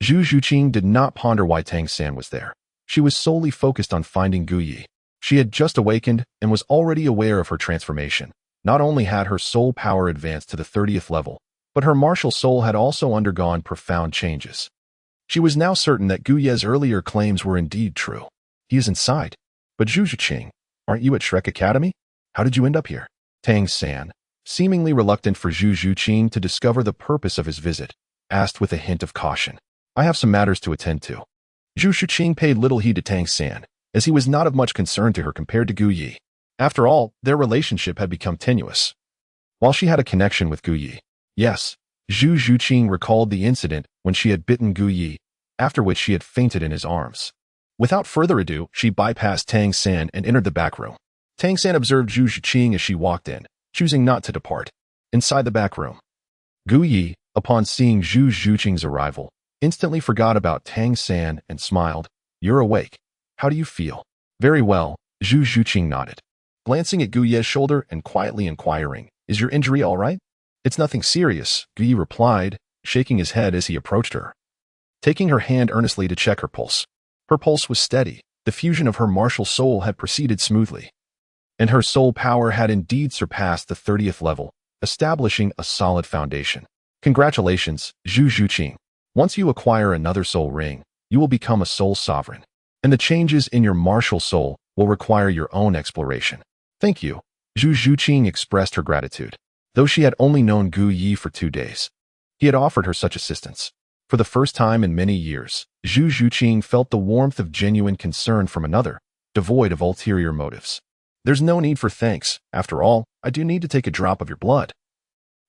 Zhu Zhuqing did not ponder why Tang San was there. She was solely focused on finding Gu Yi. She had just awakened and was already aware of her transformation. Not only had her soul power advanced to the 30th level, but her martial soul had also undergone profound changes. She was now certain that Gu Ye's earlier claims were indeed true. "He is inside. But Zhu Zhuqing, aren't you at Shrek Academy? How did you end up here?" Tang San, seemingly reluctant for Zhu Zhuqing to discover the purpose of his visit, asked with a hint of caution. "I have some matters to attend to." Zhu Zhuqing paid little heed to Tang San, as he was not of much concern to her compared to Gu Yi. After all, their relationship had become tenuous. While she had a connection with Gu Yi, yes, Zhu Zhuqing recalled the incident when she had bitten Gu Yi, after which she had fainted in his arms. Without further ado, she bypassed Tang San and entered the back room. Tang San observed Zhu Zhuqing as she walked in, choosing not to depart. Inside the back room, Gu Yi, upon seeing Zhu Zhuqing's arrival, instantly forgot about Tang San and smiled. "You're awake. How do you feel?" "Very well," Zhu Zhuqing nodded, glancing at Gu Ye's shoulder and quietly inquiring, "Is your injury all right?" "It's nothing serious," Gu Yi replied, shaking his head as he approached her, taking her hand earnestly to check her pulse. Her pulse was steady. The fusion of her martial soul had proceeded smoothly, and her soul power had indeed surpassed the 30th level, establishing a solid foundation. "Congratulations, Zhu Zhuqing. Once you acquire another soul ring, you will become a soul sovereign, and the changes in your martial soul will require your own exploration." "Thank you." Zhu Zhuqing expressed her gratitude. Though she had only known Gu Yi for 2 days, he had offered her such assistance. For the first time in many years, Zhu Zhuqing felt the warmth of genuine concern from another, devoid of ulterior motives. "There's no need for thanks. After all, I do need to take a drop of your blood.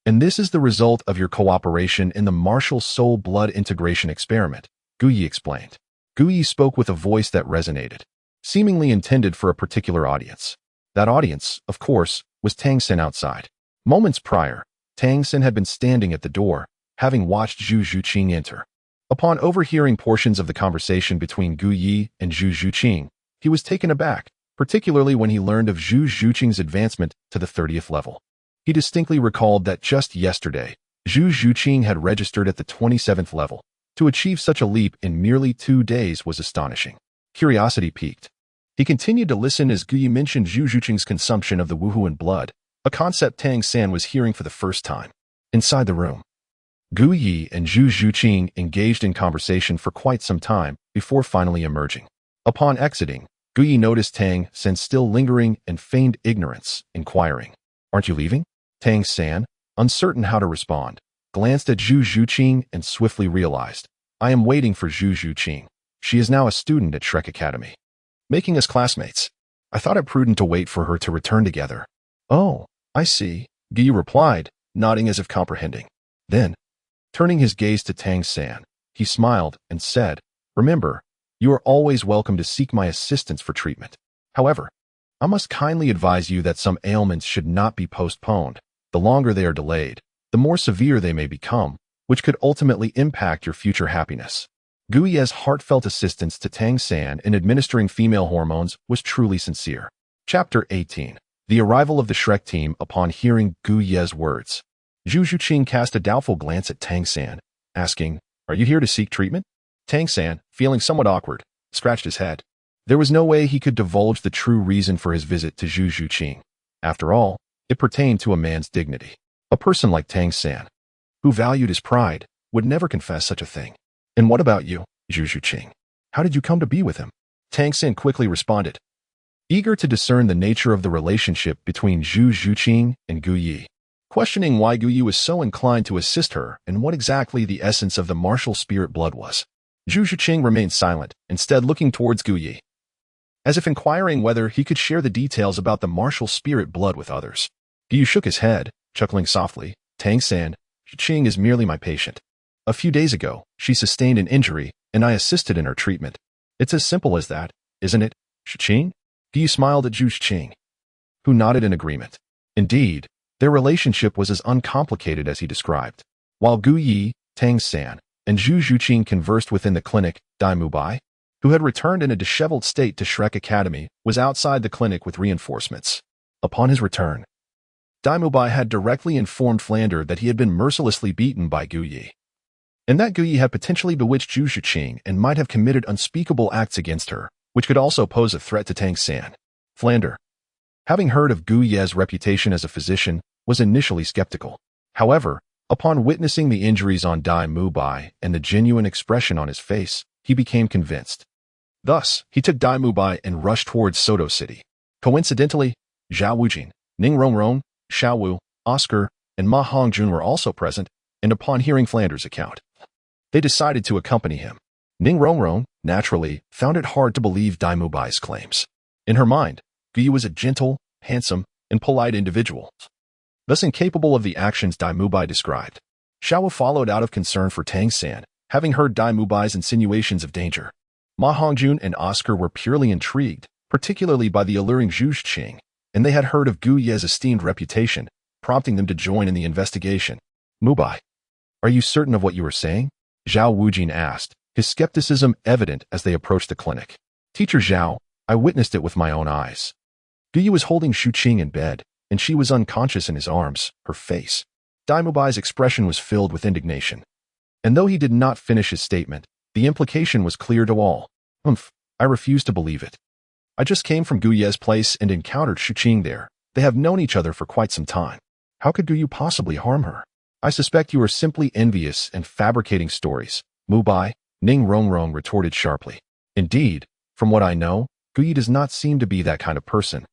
And this is the result of your cooperation in the martial soul blood integration experiment," Gu Yi explained. Gu Yi spoke with a voice that resonated, seemingly intended for a particular audience. That audience, of course, was Tang San outside. Moments prior, Tang San had been standing at the door, having watched Zhu Zhuqing enter. Upon overhearing portions of the conversation between Gu Yi and Zhu Zhuqing, he was taken aback, particularly when he learned of Zhu Zhuqing's advancement to the 30th level. He distinctly recalled that just yesterday, Zhu Zhuqing had registered at the 27th level. To achieve such a leap in merely 2 days was astonishing. Curiosity piqued. He continued to listen as Gu Yi mentioned Zhu Zhuqing's consumption of the Wuhuan blood, a concept Tang San was hearing for the first time. Inside the room, Gu Yi and Zhu Zhuqing engaged in conversation for quite some time before finally emerging. Upon exiting, Gu Yi noticed Tang San still lingering and feigned ignorance, inquiring, "Aren't you leaving?" Tang San, uncertain how to respond, glanced at Zhu Zhuqing and swiftly realized, "I am waiting for Zhu Zhuqing. She is now a student at Shrek Academy, making us classmates. I thought it prudent to wait for her to return together." "Oh, I see," Gu Yi replied, nodding as if comprehending. Then, turning his gaze to Tang San, he smiled and said, "Remember, you are always welcome to seek my assistance for treatment. However, I must kindly advise you that some ailments should not be postponed. The longer they are delayed, the more severe they may become, which could ultimately impact your future happiness." Gu Ye's heartfelt assistance to Tang San in administering female hormones was truly sincere. Chapter 18. The arrival of the Shrek team upon hearing Gu Ye's words. Zhu Zhuqing cast a doubtful glance at Tang San, asking, "Are you here to seek treatment?" Tang San, feeling somewhat awkward, scratched his head. There was no way he could divulge the true reason for his visit to Zhu Zhuqing. After all, it pertained to a man's dignity. A person like Tang San, who valued his pride, would never confess such a thing. "And what about you, Zhu Zhuqing? How did you come to be with him?" Tang San quickly responded, eager to discern the nature of the relationship between Zhu Zhuqing and Gu Yi, questioning why Gu Yi was so inclined to assist her and what exactly the essence of the martial spirit blood was. Zhu Zhuqing remained silent, instead looking towards Gu Yi, as if inquiring whether he could share the details about the martial spirit blood with others. Gu Yi shook his head, chuckling softly. "Tang San, Zhuqing is merely my patient. A few days ago, she sustained an injury, and I assisted in her treatment. It's as simple as that, isn't it, Zhuqing?" Gu Yi smiled at Zhu Zhuqing, who nodded in agreement. Indeed, their relationship was as uncomplicated as he described. While Gu Yi, Tang San, and Zhu Zhuqing conversed within the clinic, Dai Mubai, who had returned in a disheveled state to Shrek Academy, was outside the clinic with reinforcements. Upon his return, Dai Mubai had directly informed Flander that he had been mercilessly beaten by Gu Yi, and that Gu Yi had potentially bewitched Zhu Zhuqing and might have committed unspeakable acts against her, which could also pose a threat to Tang San. Flander, having heard of Gu Ye's reputation as a physician, was initially skeptical. However, upon witnessing the injuries on Dai Mubai and the genuine expression on his face, he became convinced. Thus, he took Dai Mubai and rushed towards Soto City. Coincidentally, Zhao Wujing, Ning Rongrong, Xiao Wu, Oscar, and Ma Hongjun were also present, and upon hearing Flander's account, they decided to accompany him. Ning Rongrong, naturally, found it hard to believe Dai Mubai's claims. In her mind, Gu Yi was a gentle, handsome, and polite individual, thus incapable of the actions Dai Mubai described. Xiao Wu followed out of concern for Tang San, having heard Dai Mubai's insinuations of danger. Ma Hongjun and Oscar were purely intrigued, particularly by the alluring Zhu Zhuqing, and they had heard of Gu Ye's esteemed reputation, prompting them to join in the investigation. "Mubai, are you certain of what you are saying?" Zhao Wujing asked, his skepticism evident as they approached the clinic. "Teacher Zhao, I witnessed it with my own eyes. Gu Yi was holding Zhuqing in bed, and she was unconscious in his arms, her face." Dai Mubai's expression was filled with indignation. And though he did not finish his statement, the implication was clear to all. I refuse to believe it. I just came from Gu Ye's place and encountered Zhuqing there. They have known each other for quite some time. How could Gu Yi possibly harm her? I suspect you are simply envious and fabricating stories, Mubai, Ning Rongrong retorted sharply. Indeed, from what I know, Gu Yi does not seem to be that kind of person.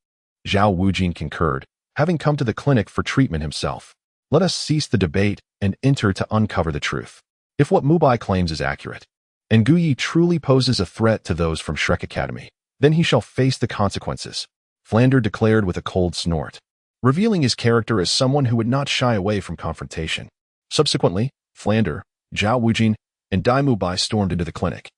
Zhao Wujing concurred, having come to the clinic for treatment himself. Let us cease the debate and enter to uncover the truth. If what Mubai claims is accurate, and Gu Yi truly poses a threat to those from Shrek Academy, then he shall face the consequences, Flander declared with a cold snort, revealing his character as someone who would not shy away from confrontation. Subsequently, Flander, Zhao Wujing, and Dai Mubai stormed into the clinic,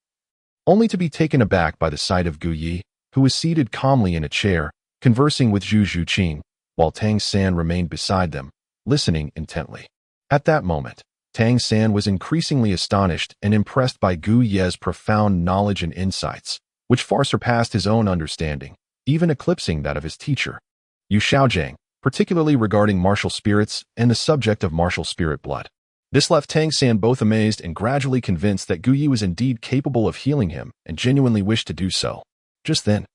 only to be taken aback by the sight of Gu Yi, who was seated calmly in a chair, conversing with Zhu Zhuqing, while Tang San remained beside them, listening intently. At that moment, Tang San was increasingly astonished and impressed by Gu Ye's profound knowledge and insights, which far surpassed his own understanding, even eclipsing that of his teacher, Yu Xiaojiang, particularly regarding martial spirits and the subject of martial spirit blood. This left Tang San both amazed and gradually convinced that Gu Yi was indeed capable of healing him and genuinely wished to do so. Just then,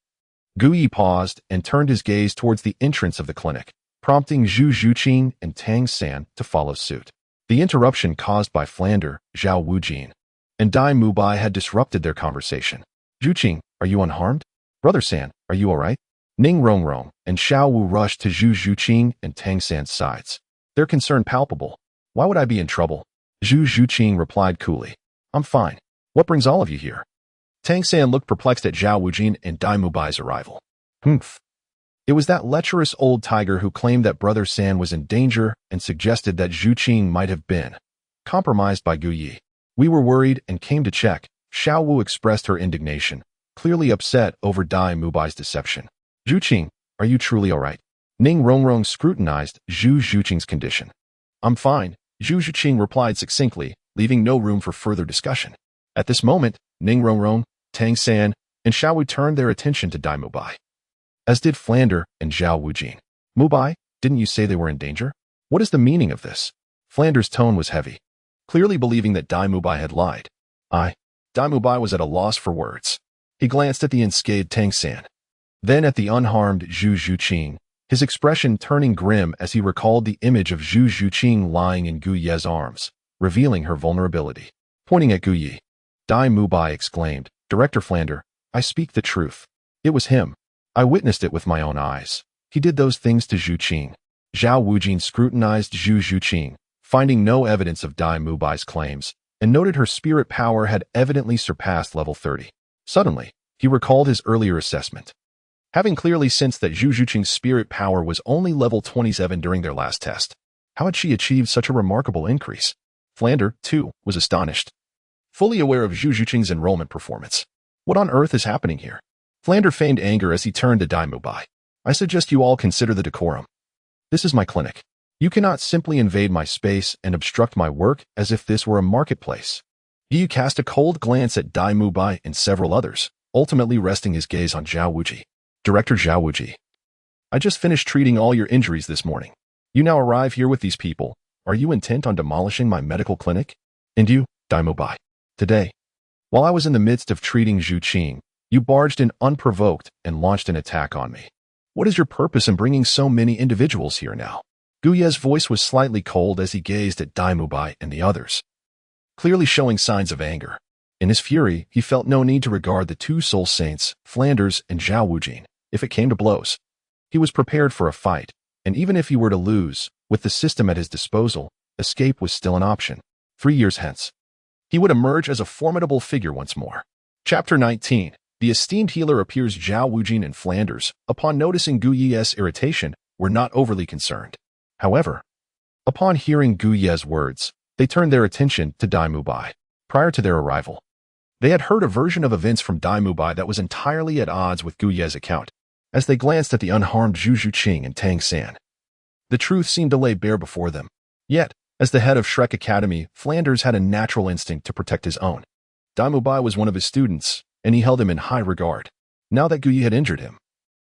Gu Yi paused and turned his gaze towards the entrance of the clinic, prompting Zhu Zhuqing and Tang San to follow suit. The interruption caused by Flander, Zhao Wujin, and Dai Mubai had disrupted their conversation. Zhuqing, are you unharmed? Brother San, are you all right? Ning Rongrong and Xiao Wu rushed to Zhu Zhuqing and Tang San's sides, their concern palpable. Why would I be in trouble? Zhu Zhuqing replied coolly. I'm fine. What brings all of you here? Tang San looked perplexed at Zhao Wujin and Dai Mubai's arrival. Humph. It was that lecherous old tiger who claimed that Brother San was in danger and suggested that Zhuqing might have been compromised by Gu Yi. We were worried and came to check. Xiao Wu expressed her indignation, clearly upset over Dai Mubai's deception. Zhuqing, are you truly all right? Ning Rongrong scrutinized Zhu Zhuqing's condition. I'm fine, Zhu Zhuqing replied succinctly, leaving no room for further discussion. At this moment, Ning Rongrong, Tang San, and Xiao Wu turned their attention to Dai Mubai, as did Flander and Zhao Wujin. Mubai, didn't you say they were in danger? What is the meaning of this? Flander's tone was heavy, clearly believing that Dai Mubai had lied. Dai Mubai was at a loss for words. He glanced at the unscathed Tang San, then at the unharmed Zhu Zhuqing, his expression turning grim as he recalled the image of Zhu Zhuqing lying in Gu Ye's arms, revealing her vulnerability. Pointing at Gu Yi, Dai Mubai exclaimed, Director Flander, I speak the truth. It was him. I witnessed it with my own eyes. He did those things to Zhuqing. Zhao Wujin scrutinized Zhu Zhuqing, finding no evidence of Dai Mubai's claims, and noted her spirit power had evidently surpassed level 30. Suddenly, he recalled his earlier assessment. Having clearly sensed that Zhu Zhuqing's spirit power was only level 27 during their last test, how had she achieved such a remarkable increase? Flander, too, was astonished, fully aware of Zhu Zhuqing's enrollment performance. What on earth is happening here? Flander feigned anger as he turned to Dai Mubai. I suggest you all consider the decorum. This is my clinic. You cannot simply invade my space and obstruct my work as if this were a marketplace. Yu cast a cold glance at Dai Mubai and several others, ultimately resting his gaze on Zhao Wuji. Director Zhao Wuji, I just finished treating all your injuries this morning. You now arrive here with these people. Are you intent on demolishing my medical clinic? And you, Dai Mubai. Today, while I was in the midst of treating Zhuqing, you barged in unprovoked and launched an attack on me. What is your purpose in bringing so many individuals here now? Gu Ye's voice was slightly cold as he gazed at Dai Mubai and the others, clearly showing signs of anger. In his fury, he felt no need to regard the two soul saints, Flanders and Zhao Wujin. If it came to blows, he was prepared for a fight, and even if he were to lose, with the system at his disposal, escape was still an option. 3 years hence, he would emerge as a formidable figure once more. Chapter 19. The esteemed healer appears. Zhao Wujin and Flanders, upon noticing Gu Ye's irritation, were not overly concerned. However, upon hearing Gu Ye's words, they turned their attention to Dai Mubai. Prior to their arrival, they had heard a version of events from Dai Mubai that was entirely at odds with Gu Ye's account. As they glanced at the unharmed Zhu Zhuqing and Tang San, the truth seemed to lay bare before them. Yet, as the head of Shrek Academy, Flanders had a natural instinct to protect his own. Dai Mubai was one of his students, and he held him in high regard. Now that Gu Yi had injured him,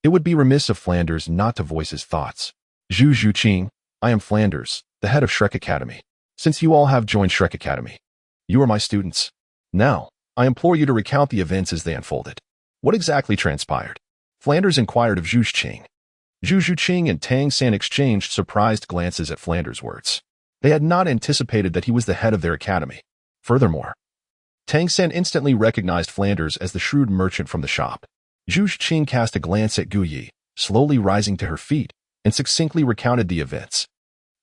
it would be remiss of Flanders not to voice his thoughts. Zhu Zhuqing, I am Flanders, the head of Shrek Academy. Since you all have joined Shrek Academy, you are my students. Now, I implore you to recount the events as they unfolded. What exactly transpired? Flanders inquired of Zhu Zhuqing. Zhu Zhuqing and Tang San exchanged surprised glances at Flanders' words. They had not anticipated that he was the head of their academy. Furthermore, Tang San instantly recognized Flanders as the shrewd merchant from the shop. Zhu Zhuqing cast a glance at Gu Yi, slowly rising to her feet, and succinctly recounted the events.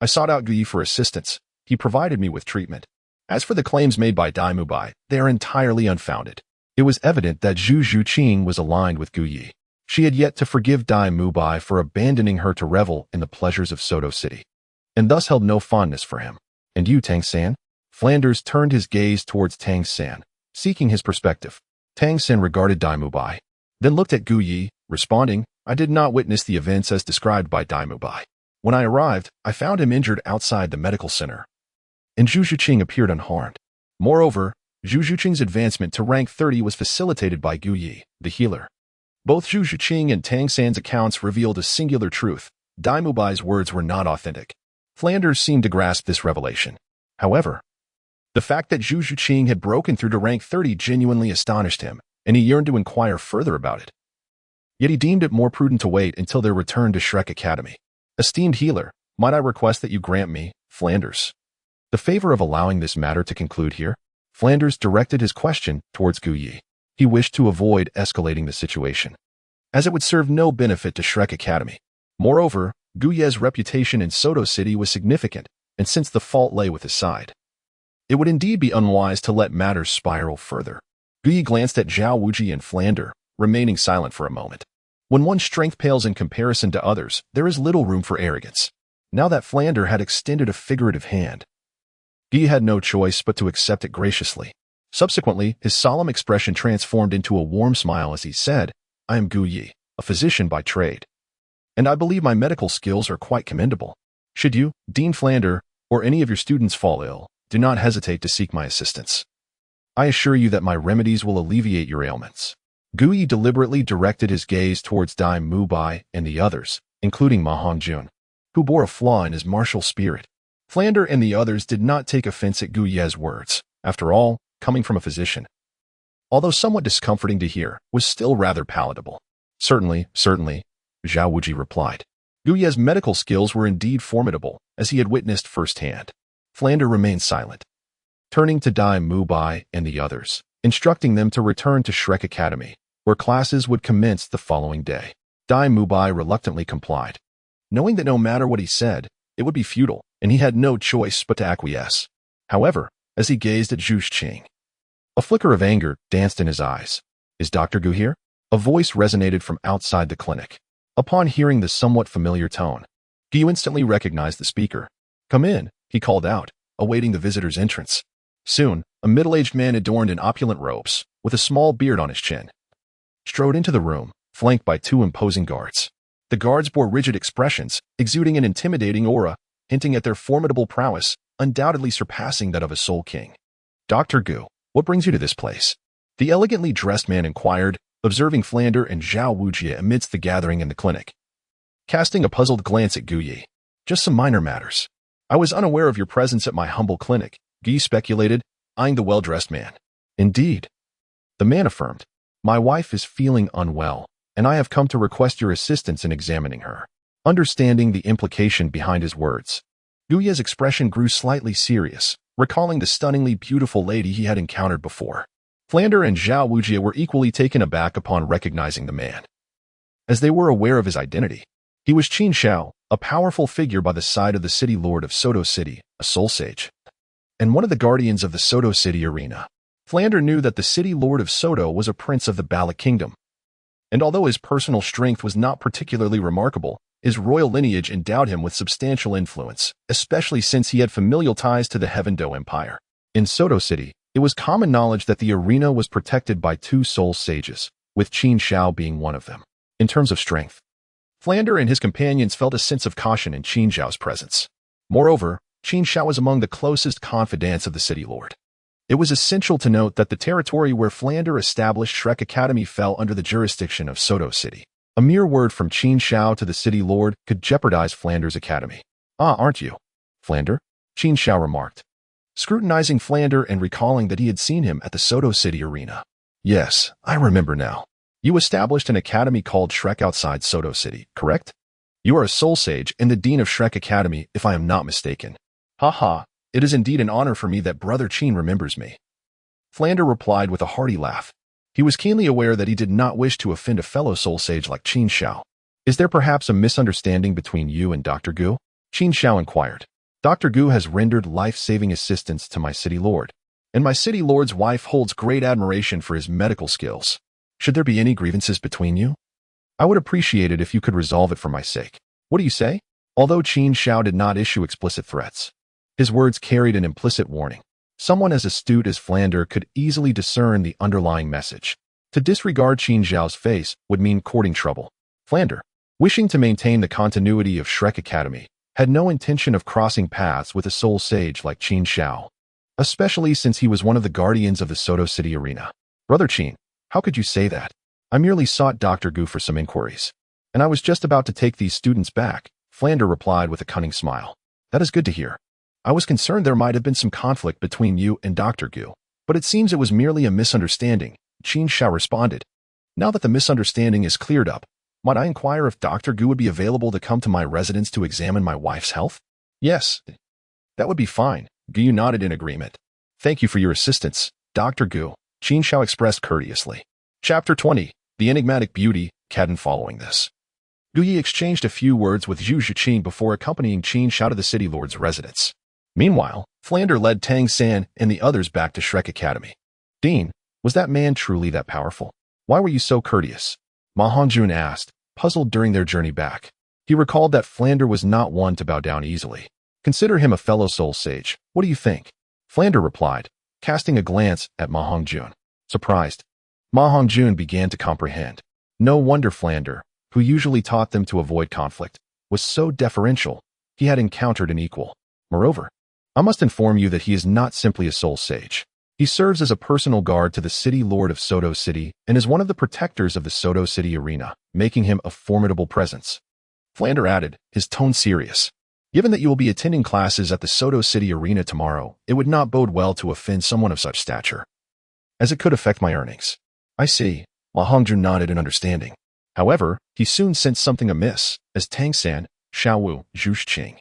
I sought out Gu Yi for assistance. He provided me with treatment. As for the claims made by Dai Mubai, they are entirely unfounded. It was evident that Zhu Zhuqing was aligned with Gu Yi. She had yet to forgive Dai Mubai for abandoning her to revel in the pleasures of Soto City, and thus held no fondness for him. And you, Tang San? Flanders turned his gaze towards Tang San, seeking his perspective. Tang San regarded Dai Mubai, then looked at Gu Yi, responding, I did not witness the events as described by Dai Mubai. When I arrived, I found him injured outside the medical center, and Zhu Zhuqing appeared unharmed. Moreover, Zhu Zhuqing's advancement to rank 30 was facilitated by Gu Yi, the healer. Both Zhu Zhuqing and Tang San's accounts revealed a singular truth. Dai Mubai's words were not authentic. Flanders seemed to grasp this revelation. However, the fact that Zhu Zhuqing had broken through to rank 30 genuinely astonished him, and he yearned to inquire further about it. Yet he deemed it more prudent to wait until their return to Shrek Academy. Esteemed healer, might I request that you grant me, Flanders, the favor of allowing this matter to conclude here? Flanders directed his question towards Gu Yi. He wished to avoid escalating the situation, as it would serve no benefit to Shrek Academy. Moreover, Gu Ye's reputation in Soto City was significant, and since the fault lay with his side, it would indeed be unwise to let matters spiral further. Gu Yi glanced at Zhao Wuji and Flander, remaining silent for a moment. When one's strength pales in comparison to others, there is little room for arrogance. Now that Flander had extended a figurative hand, Gu Yi had no choice but to accept it graciously. Subsequently, his solemn expression transformed into a warm smile as he said, I am Gu Yi, a physician by trade, and I believe my medical skills are quite commendable. Should you, Dean Flander, or any of your students fall ill, do not hesitate to seek my assistance. I assure you that my remedies will alleviate your ailments. Gu Yi deliberately directed his gaze towards Dai Mubai and the others, including Ma Hongjun, who bore a flaw in his martial spirit. Flander and the others did not take offense at Gu Ye's words. After all, coming from a physician, although somewhat discomforting to hear, was still rather palatable. Certainly, Zhao Wuji replied. Gu Ye's medical skills were indeed formidable, as he had witnessed firsthand. Flander remained silent, turning to Dai Mubai and the others, instructing them to return to Shrek Academy, where classes would commence the following day. Dai Mubai reluctantly complied, knowing that no matter what he said, it would be futile, and he had no choice but to acquiesce. However, as he gazed at Zhu Zhuqing, a flicker of anger danced in his eyes. Is Dr. Gu here? A voice resonated from outside the clinic. Upon hearing the somewhat familiar tone, Gu instantly recognized the speaker. Come in, he called out, awaiting the visitor's entrance. Soon, a middle-aged man adorned in opulent robes, with a small beard on his chin, strode into the room, flanked by two imposing guards. The guards bore rigid expressions, exuding an intimidating aura, hinting at their formidable prowess, undoubtedly surpassing that of a Soul King. Dr. Gu, what brings you to this place? The elegantly dressed man inquired, observing Flander and Zhao Wuji amidst the gathering in the clinic. Casting a puzzled glance at Gu Yi. Just some minor matters. I was unaware of your presence at my humble clinic, Gu Yi speculated, eyeing the well-dressed man. Indeed, the man affirmed. My wife is feeling unwell, and I have come to request your assistance in examining her. Understanding the implication behind his words, Gu Yi's expression grew slightly serious, recalling the stunningly beautiful lady he had encountered before. Flander and Zhao Wuji were equally taken aback upon recognizing the man, as they were aware of his identity. He was Qin Shao, a powerful figure by the side of the city lord of Soto City, a soul sage, and one of the guardians of the Soto City arena. Flander knew that the city lord of Soto was a prince of the Bala Kingdom, and although his personal strength was not particularly remarkable, his royal lineage endowed him with substantial influence, especially since he had familial ties to the Heaven Do Empire. In Soto City, it was common knowledge that the arena was protected by two soul sages, with Qin Shao being one of them. In terms of strength, Flander and his companions felt a sense of caution in Qin Shao's presence. Moreover, Qin Shao was among the closest confidants of the city lord. It was essential to note that the territory where Flander established Shrek Academy fell under the jurisdiction of Soto City. A mere word from Qin Shao to the city lord could jeopardize Flander's academy. Ah, aren't you, Flander? Qin Shao remarked, scrutinizing Flander and recalling that he had seen him at the Soto City arena. Yes, I remember now. You established an academy called Shrek outside Soto City, correct? You are a soul sage and the dean of Shrek Academy, if I am not mistaken. Ha, it is indeed an honor for me that Brother Qin remembers me. Flander replied with a hearty laugh. He was keenly aware that he did not wish to offend a fellow soul sage like Qin Shao. Is there perhaps a misunderstanding between you and Dr. Gu? Qin Shao inquired. Dr. Gu has rendered life-saving assistance to my city lord, and my city lord's wife holds great admiration for his medical skills. Should there be any grievances between you, I would appreciate it if you could resolve it for my sake. What do you say? Although Qin Shao did not issue explicit threats, his words carried an implicit warning. Someone as astute as Flander could easily discern the underlying message. To disregard Qin Shao's face would mean courting trouble. Flander, wishing to maintain the continuity of Shrek Academy, had no intention of crossing paths with a soul sage like Qin Shao, especially since he was one of the guardians of the Soto City arena. Brother Qin, how could you say that? I merely sought Dr. Gu for some inquiries, and I was just about to take these students back, Flander replied with a cunning smile. That is good to hear. I was concerned there might have been some conflict between you and Dr. Gu, but it seems it was merely a misunderstanding, Qin Shao responded. Now that the misunderstanding is cleared up, might I inquire if Dr. Gu would be available to come to my residence to examine my wife's health? Yes, that would be fine. Gu nodded in agreement. Thank you for your assistance, Dr. Gu, Qin Shao expressed courteously. Chapter 20, The Enigmatic Beauty, Cadden following this. Gu Yi exchanged a few words with Zhu Zhuqing before accompanying Qin Shao to the city lord's residence. Meanwhile, Flander led Tang San and the others back to Shrek Academy. Dean, was that man truly that powerful? Why were you so courteous? Ma Hongjun asked, puzzled during their journey back. He recalled that Flander was not one to bow down easily. Consider him a fellow soul sage. What do you think? Flander replied, casting a glance at Ma Hongjun. Surprised, Ma Hongjun began to comprehend. No wonder Flander, who usually taught them to avoid conflict, was so deferential. He had encountered an equal. Moreover, I must inform you that he is not simply a soul sage. He serves as a personal guard to the city lord of Soto City and is one of the protectors of the Soto City arena, making him a formidable presence. Flander added, his tone serious. Given that you will be attending classes at the Soto City arena tomorrow, it would not bode well to offend someone of such stature, as it could affect my earnings. I see. Ma Hongjun nodded in understanding. However, he soon sensed something amiss, as Tang San, Xiao Wu, Zhu Zhuqing,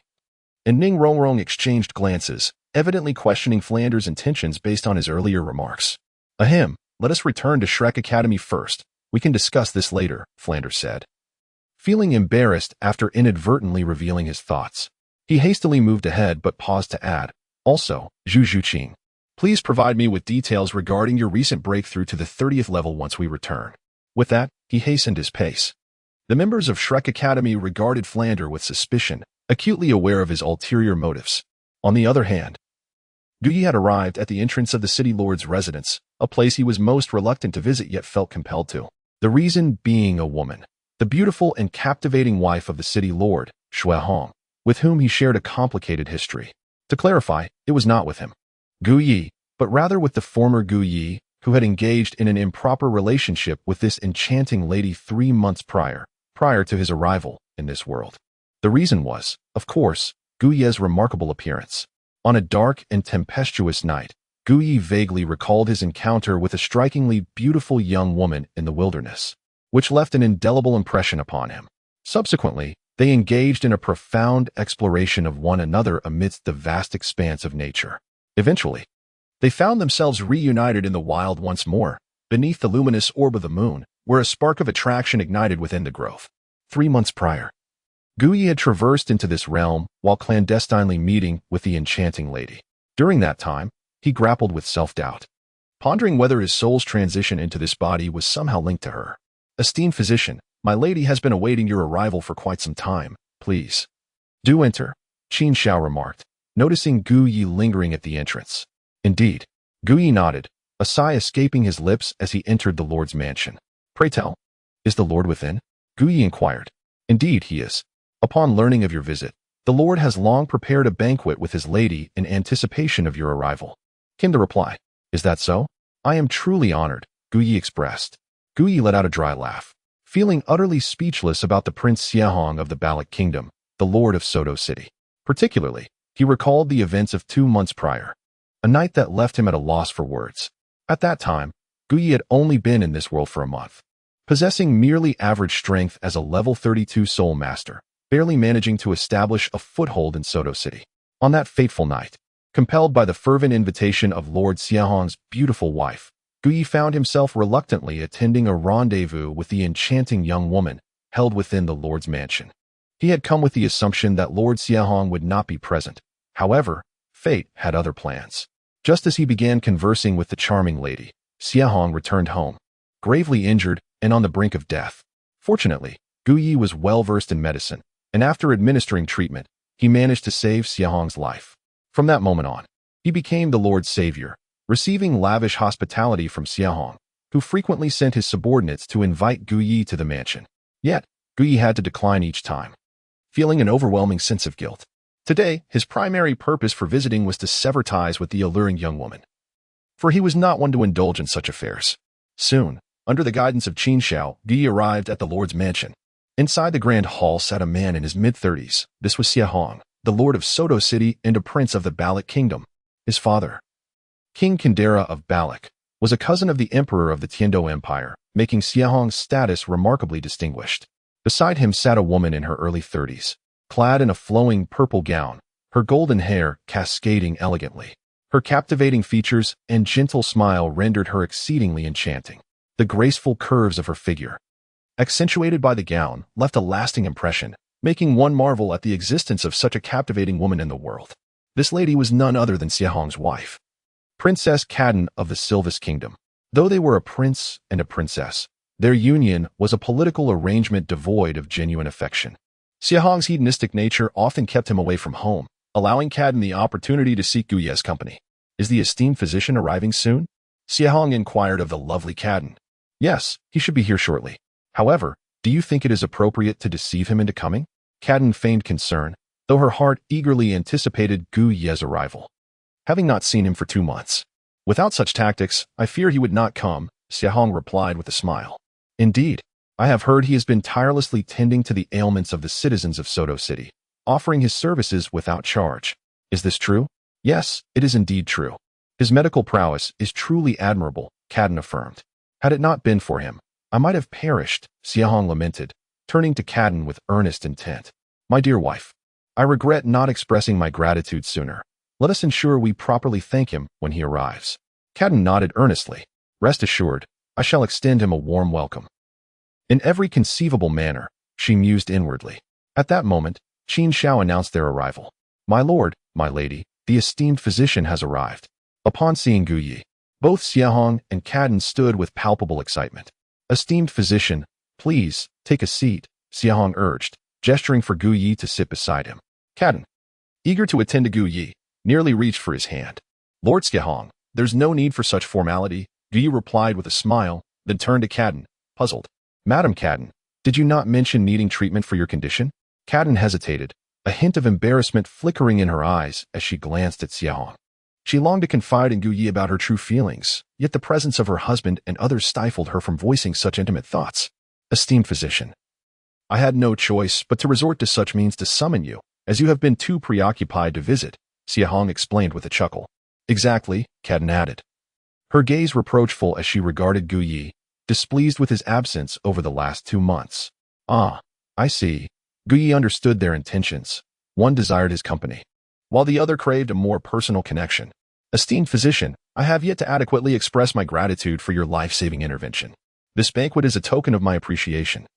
and Ning Rongrong exchanged glances, evidently questioning Flander's intentions based on his earlier remarks. Ahem, let us return to Shrek Academy first. We can discuss this later, Flander said. Feeling embarrassed after inadvertently revealing his thoughts, he hastily moved ahead but paused to add, also, Zhu Zhuqing, please provide me with details regarding your recent breakthrough to the 30th level once we return. With that, he hastened his pace. The members of Shrek Academy regarded Flander with suspicion, acutely aware of his ulterior motives. On the other hand, Gu Yi had arrived at the entrance of the city lord's residence, a place he was most reluctant to visit yet felt compelled to. The reason being a woman, the beautiful and captivating wife of the city lord, Shui Hong, with whom he shared a complicated history. To clarify, it was not with him, Gu Yi, but rather with the former Gu Yi, who had engaged in an improper relationship with this enchanting lady 3 months prior to his arrival in this world. The reason was, of course, Gu Yi's remarkable appearance. On a dark and tempestuous night, Gu Yi vaguely recalled his encounter with a strikingly beautiful young woman in the wilderness, which left an indelible impression upon him. Subsequently, they engaged in a profound exploration of one another amidst the vast expanse of nature. Eventually, they found themselves reunited in the wild once more, beneath the luminous orb of the moon, where a spark of attraction ignited within the growth. 3 months prior, Gu Yi had traversed into this realm while clandestinely meeting with the enchanting lady. During that time, he grappled with self-doubt, pondering whether his soul's transition into this body was somehow linked to her. Esteemed physician, my lady has been awaiting your arrival for quite some time. Please, do enter, Qin Shao remarked, noticing Gu Yi lingering at the entrance. Indeed, Gu Yi nodded, a sigh escaping his lips as he entered the lord's mansion. Pray tell, is the lord within? Gu Yi inquired. Indeed, he is. Upon learning of your visit, the lord has long prepared a banquet with his lady in anticipation of your arrival, came the reply. Is that so? I am truly honored, Gu Yi expressed. Gu Yi let out a dry laugh, feeling utterly speechless about the Prince Xiahong of the Balak Kingdom, the lord of Soto City. Particularly, he recalled the events of 2 months prior, a night that left him at a loss for words. At that time, Gu Yi had only been in this world for a month, possessing merely average strength as a level 32 soul master, barely managing to establish a foothold in Soto City. On that fateful night, compelled by the fervent invitation of Lord Xiahong's beautiful wife, Gu Yi found himself reluctantly attending a rendezvous with the enchanting young woman held within the lord's mansion. He had come with the assumption that Lord Xiahong would not be present. However, fate had other plans. Just as he began conversing with the charming lady, Xiahong returned home, gravely injured and on the brink of death. Fortunately, Gu Yi was well versed in medicine, and after administering treatment, he managed to save Xiahong's life. From that moment on, he became the Lord's savior, receiving lavish hospitality from Xiahong, who frequently sent his subordinates to invite Gu Yi to the mansion. Yet, Gu Yi had to decline each time, feeling an overwhelming sense of guilt. Today, his primary purpose for visiting was to sever ties with the alluring young woman, for he was not one to indulge in such affairs. Soon, under the guidance of Qin Shao, Gu Yi arrived at the Lord's mansion. Inside the grand hall sat a man in his mid-30s. This was Xiahong, the lord of Soto City and a prince of the Balak kingdom. His father, King Kandera of Balak, was a cousin of the emperor of the Tiando Empire, making Xiahong's status remarkably distinguished. Beside him sat a woman in her early 30s, clad in a flowing purple gown, her golden hair cascading elegantly. Her captivating features and gentle smile rendered her exceedingly enchanting. The graceful curves of her figure, accentuated by the gown, left a lasting impression, making one marvel at the existence of such a captivating woman in the world. This lady was none other than Xiahong's wife, Princess Cadden of the Silvis Kingdom. Though they were a prince and a princess, their union was a political arrangement devoid of genuine affection. Xiahong's hedonistic nature often kept him away from home, allowing Cadden the opportunity to seek Guye's company. Is the esteemed physician arriving soon? Xiahong inquired of the lovely Cadden. Yes, he should be here shortly. However, do you think it is appropriate to deceive him into coming? Cadden feigned concern, though her heart eagerly anticipated Guye's arrival. Having not seen him for 2 months. Without such tactics, I fear he would not come, Xiahong replied with a smile. Indeed, I have heard he has been tirelessly tending to the ailments of the citizens of Soto City, offering his services without charge. Is this true? Yes, it is indeed true. His medical prowess is truly admirable, Cadden affirmed. Had it not been for him, I might have perished, Xiahong lamented, turning to Cadden with earnest intent. My dear wife, I regret not expressing my gratitude sooner. Let us ensure we properly thank him when he arrives. Cadden nodded earnestly. Rest assured, I shall extend him a warm welcome. In every conceivable manner, she mused inwardly. At that moment, Qin Shao announced their arrival. My lord, my lady, the esteemed physician has arrived. Upon seeing Guye, both Xiahong and Cadden stood with palpable excitement. Esteemed physician, please, take a seat, Xiahong urged, gesturing for Guye to sit beside him. Cadden, eager to attend to Guye, nearly reached for his hand. Lord Xiahong, there's no need for such formality, Guye replied with a smile, then turned to Cadden, puzzled. Madam Cadden, did you not mention needing treatment for your condition? Cadden hesitated, a hint of embarrassment flickering in her eyes as she glanced at Xiahong. She longed to confide in Guye about her true feelings, yet the presence of her husband and others stifled her from voicing such intimate thoughts. Esteemed physician, I had no choice but to resort to such means to summon you, as you have been too preoccupied to visit, Xiahong explained with a chuckle. Exactly, Cadden added, her gaze reproachful as she regarded Guye, displeased with his absence over the last 2 months. Ah, I see. Guye understood their intentions. One desired his company, while the other craved a more personal connection. Esteemed physician, I have yet to adequately express my gratitude for your life-saving intervention. This banquet is a token of my appreciation.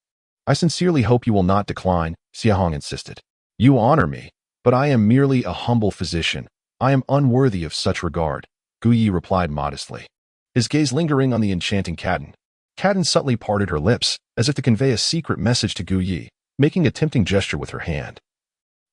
I sincerely hope you will not decline, Xiahong insisted. You honor me, but I am merely a humble physician. I am unworthy of such regard, Guye replied modestly, his gaze lingering on the enchanting Cadden. Cadden subtly parted her lips, as if to convey a secret message to Guye, making a tempting gesture with her hand,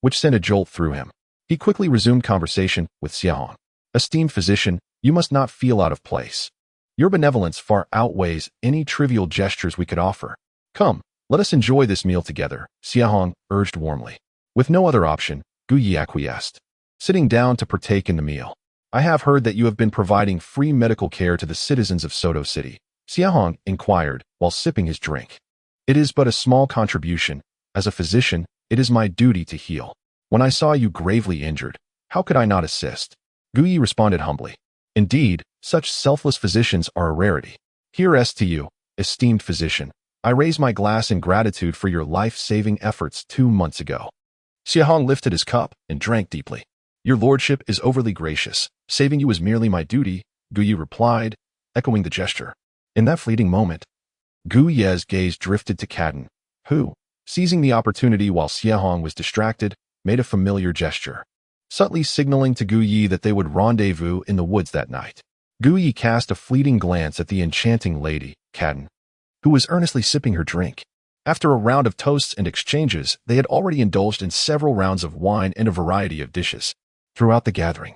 which sent a jolt through him. He quickly resumed conversation with Xiahong. Esteemed physician, you must not feel out of place. Your benevolence far outweighs any trivial gestures we could offer. Come, let us enjoy this meal together, Xiahong urged warmly. With no other option, Guye acquiesced, sitting down to partake in the meal. I have heard that you have been providing free medical care to the citizens of Soto City, Xiahong inquired while sipping his drink. It is but a small contribution. As a physician, it is my duty to heal. When I saw you gravely injured, how could I not assist? Guye responded humbly. Indeed, such selfless physicians are a rarity. Here's to you, esteemed physician. I raise my glass in gratitude for your life-saving efforts 2 months ago. Xiahong lifted his cup and drank deeply. Your lordship is overly gracious. Saving you is merely my duty, Guye replied, echoing the gesture. In that fleeting moment, Guye's gaze drifted to Cadden, who, seizing the opportunity while Xiahong was distracted, made a familiar gesture, subtly signaling to Guye that they would rendezvous in the woods that night. Guye cast a fleeting glance at the enchanting lady, Cadden, who was earnestly sipping her drink. After a round of toasts and exchanges, they had already indulged in several rounds of wine and a variety of dishes. Throughout the gathering,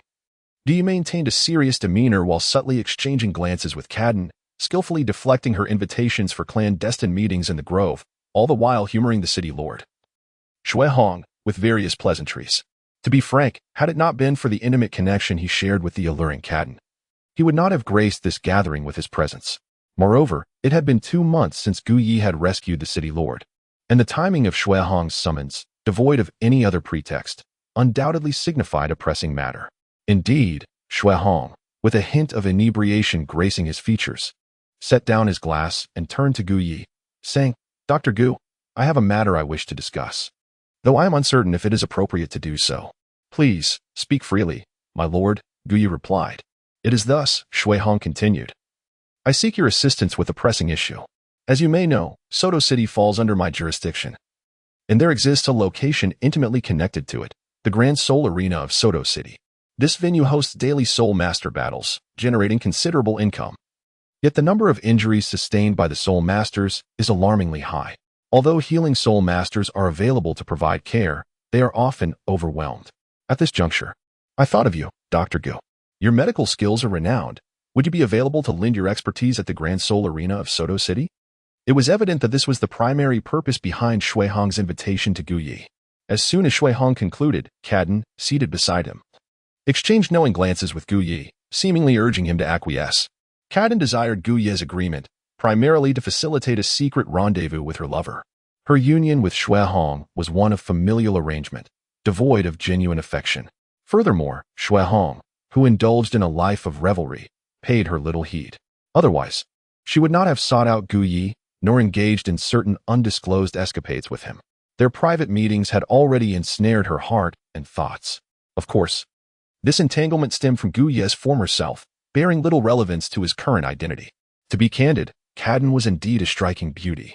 Guye maintained a serious demeanor while subtly exchanging glances with Cadden, skillfully deflecting her invitations for clandestine meetings in the grove, all the while humoring the city lord, Xiahong, with various pleasantries. To be frank, had it not been for the intimate connection he shared with the alluring Cadden, he would not have graced this gathering with his presence. Moreover, it had been 2 months since Guye had rescued the city lord, and the timing of Xiahong's summons, devoid of any other pretext, undoubtedly signified a pressing matter. Indeed, Xue Hong, with a hint of inebriation gracing his features, set down his glass and turned to Gu Yi, saying, "Dr. Gu, I have a matter I wish to discuss, though I am uncertain if it is appropriate to do so." "Please, speak freely, my lord," Gu Yi replied. "It is thus," Xue Hong continued. "I seek your assistance with a pressing issue. As you may know, Soto City falls under my jurisdiction, and there exists a location intimately connected to it, the Grand Soul Arena of Soto City. This venue hosts daily Soul Master battles, generating considerable income. Yet the number of injuries sustained by the Soul Masters is alarmingly high. Although healing Soul Masters are available to provide care, they are often overwhelmed. At this juncture, I thought of you, Dr. Gu. Your medical skills are renowned. Would you be available to lend your expertise at the Grand Soul Arena of Soto City?" It was evident that this was the primary purpose behind Xue Hong's invitation to Gu Yi. As soon as Xue Hong concluded, Cadden, seated beside him, exchanged knowing glances with Gu Yi, seemingly urging him to acquiesce. Cadden desired Gu Yi's agreement, primarily to facilitate a secret rendezvous with her lover. Her union with Xue Hong was one of familial arrangement, devoid of genuine affection. Furthermore, Xue Hong, who indulged in a life of revelry, paid her little heed. Otherwise, she would not have sought out Gu Yi, nor engaged in certain undisclosed escapades with him. Their private meetings had already ensnared her heart and thoughts. Of course, this entanglement stemmed from Gu Yi's former self, bearing little relevance to his current identity. To be candid, Cadden was indeed a striking beauty,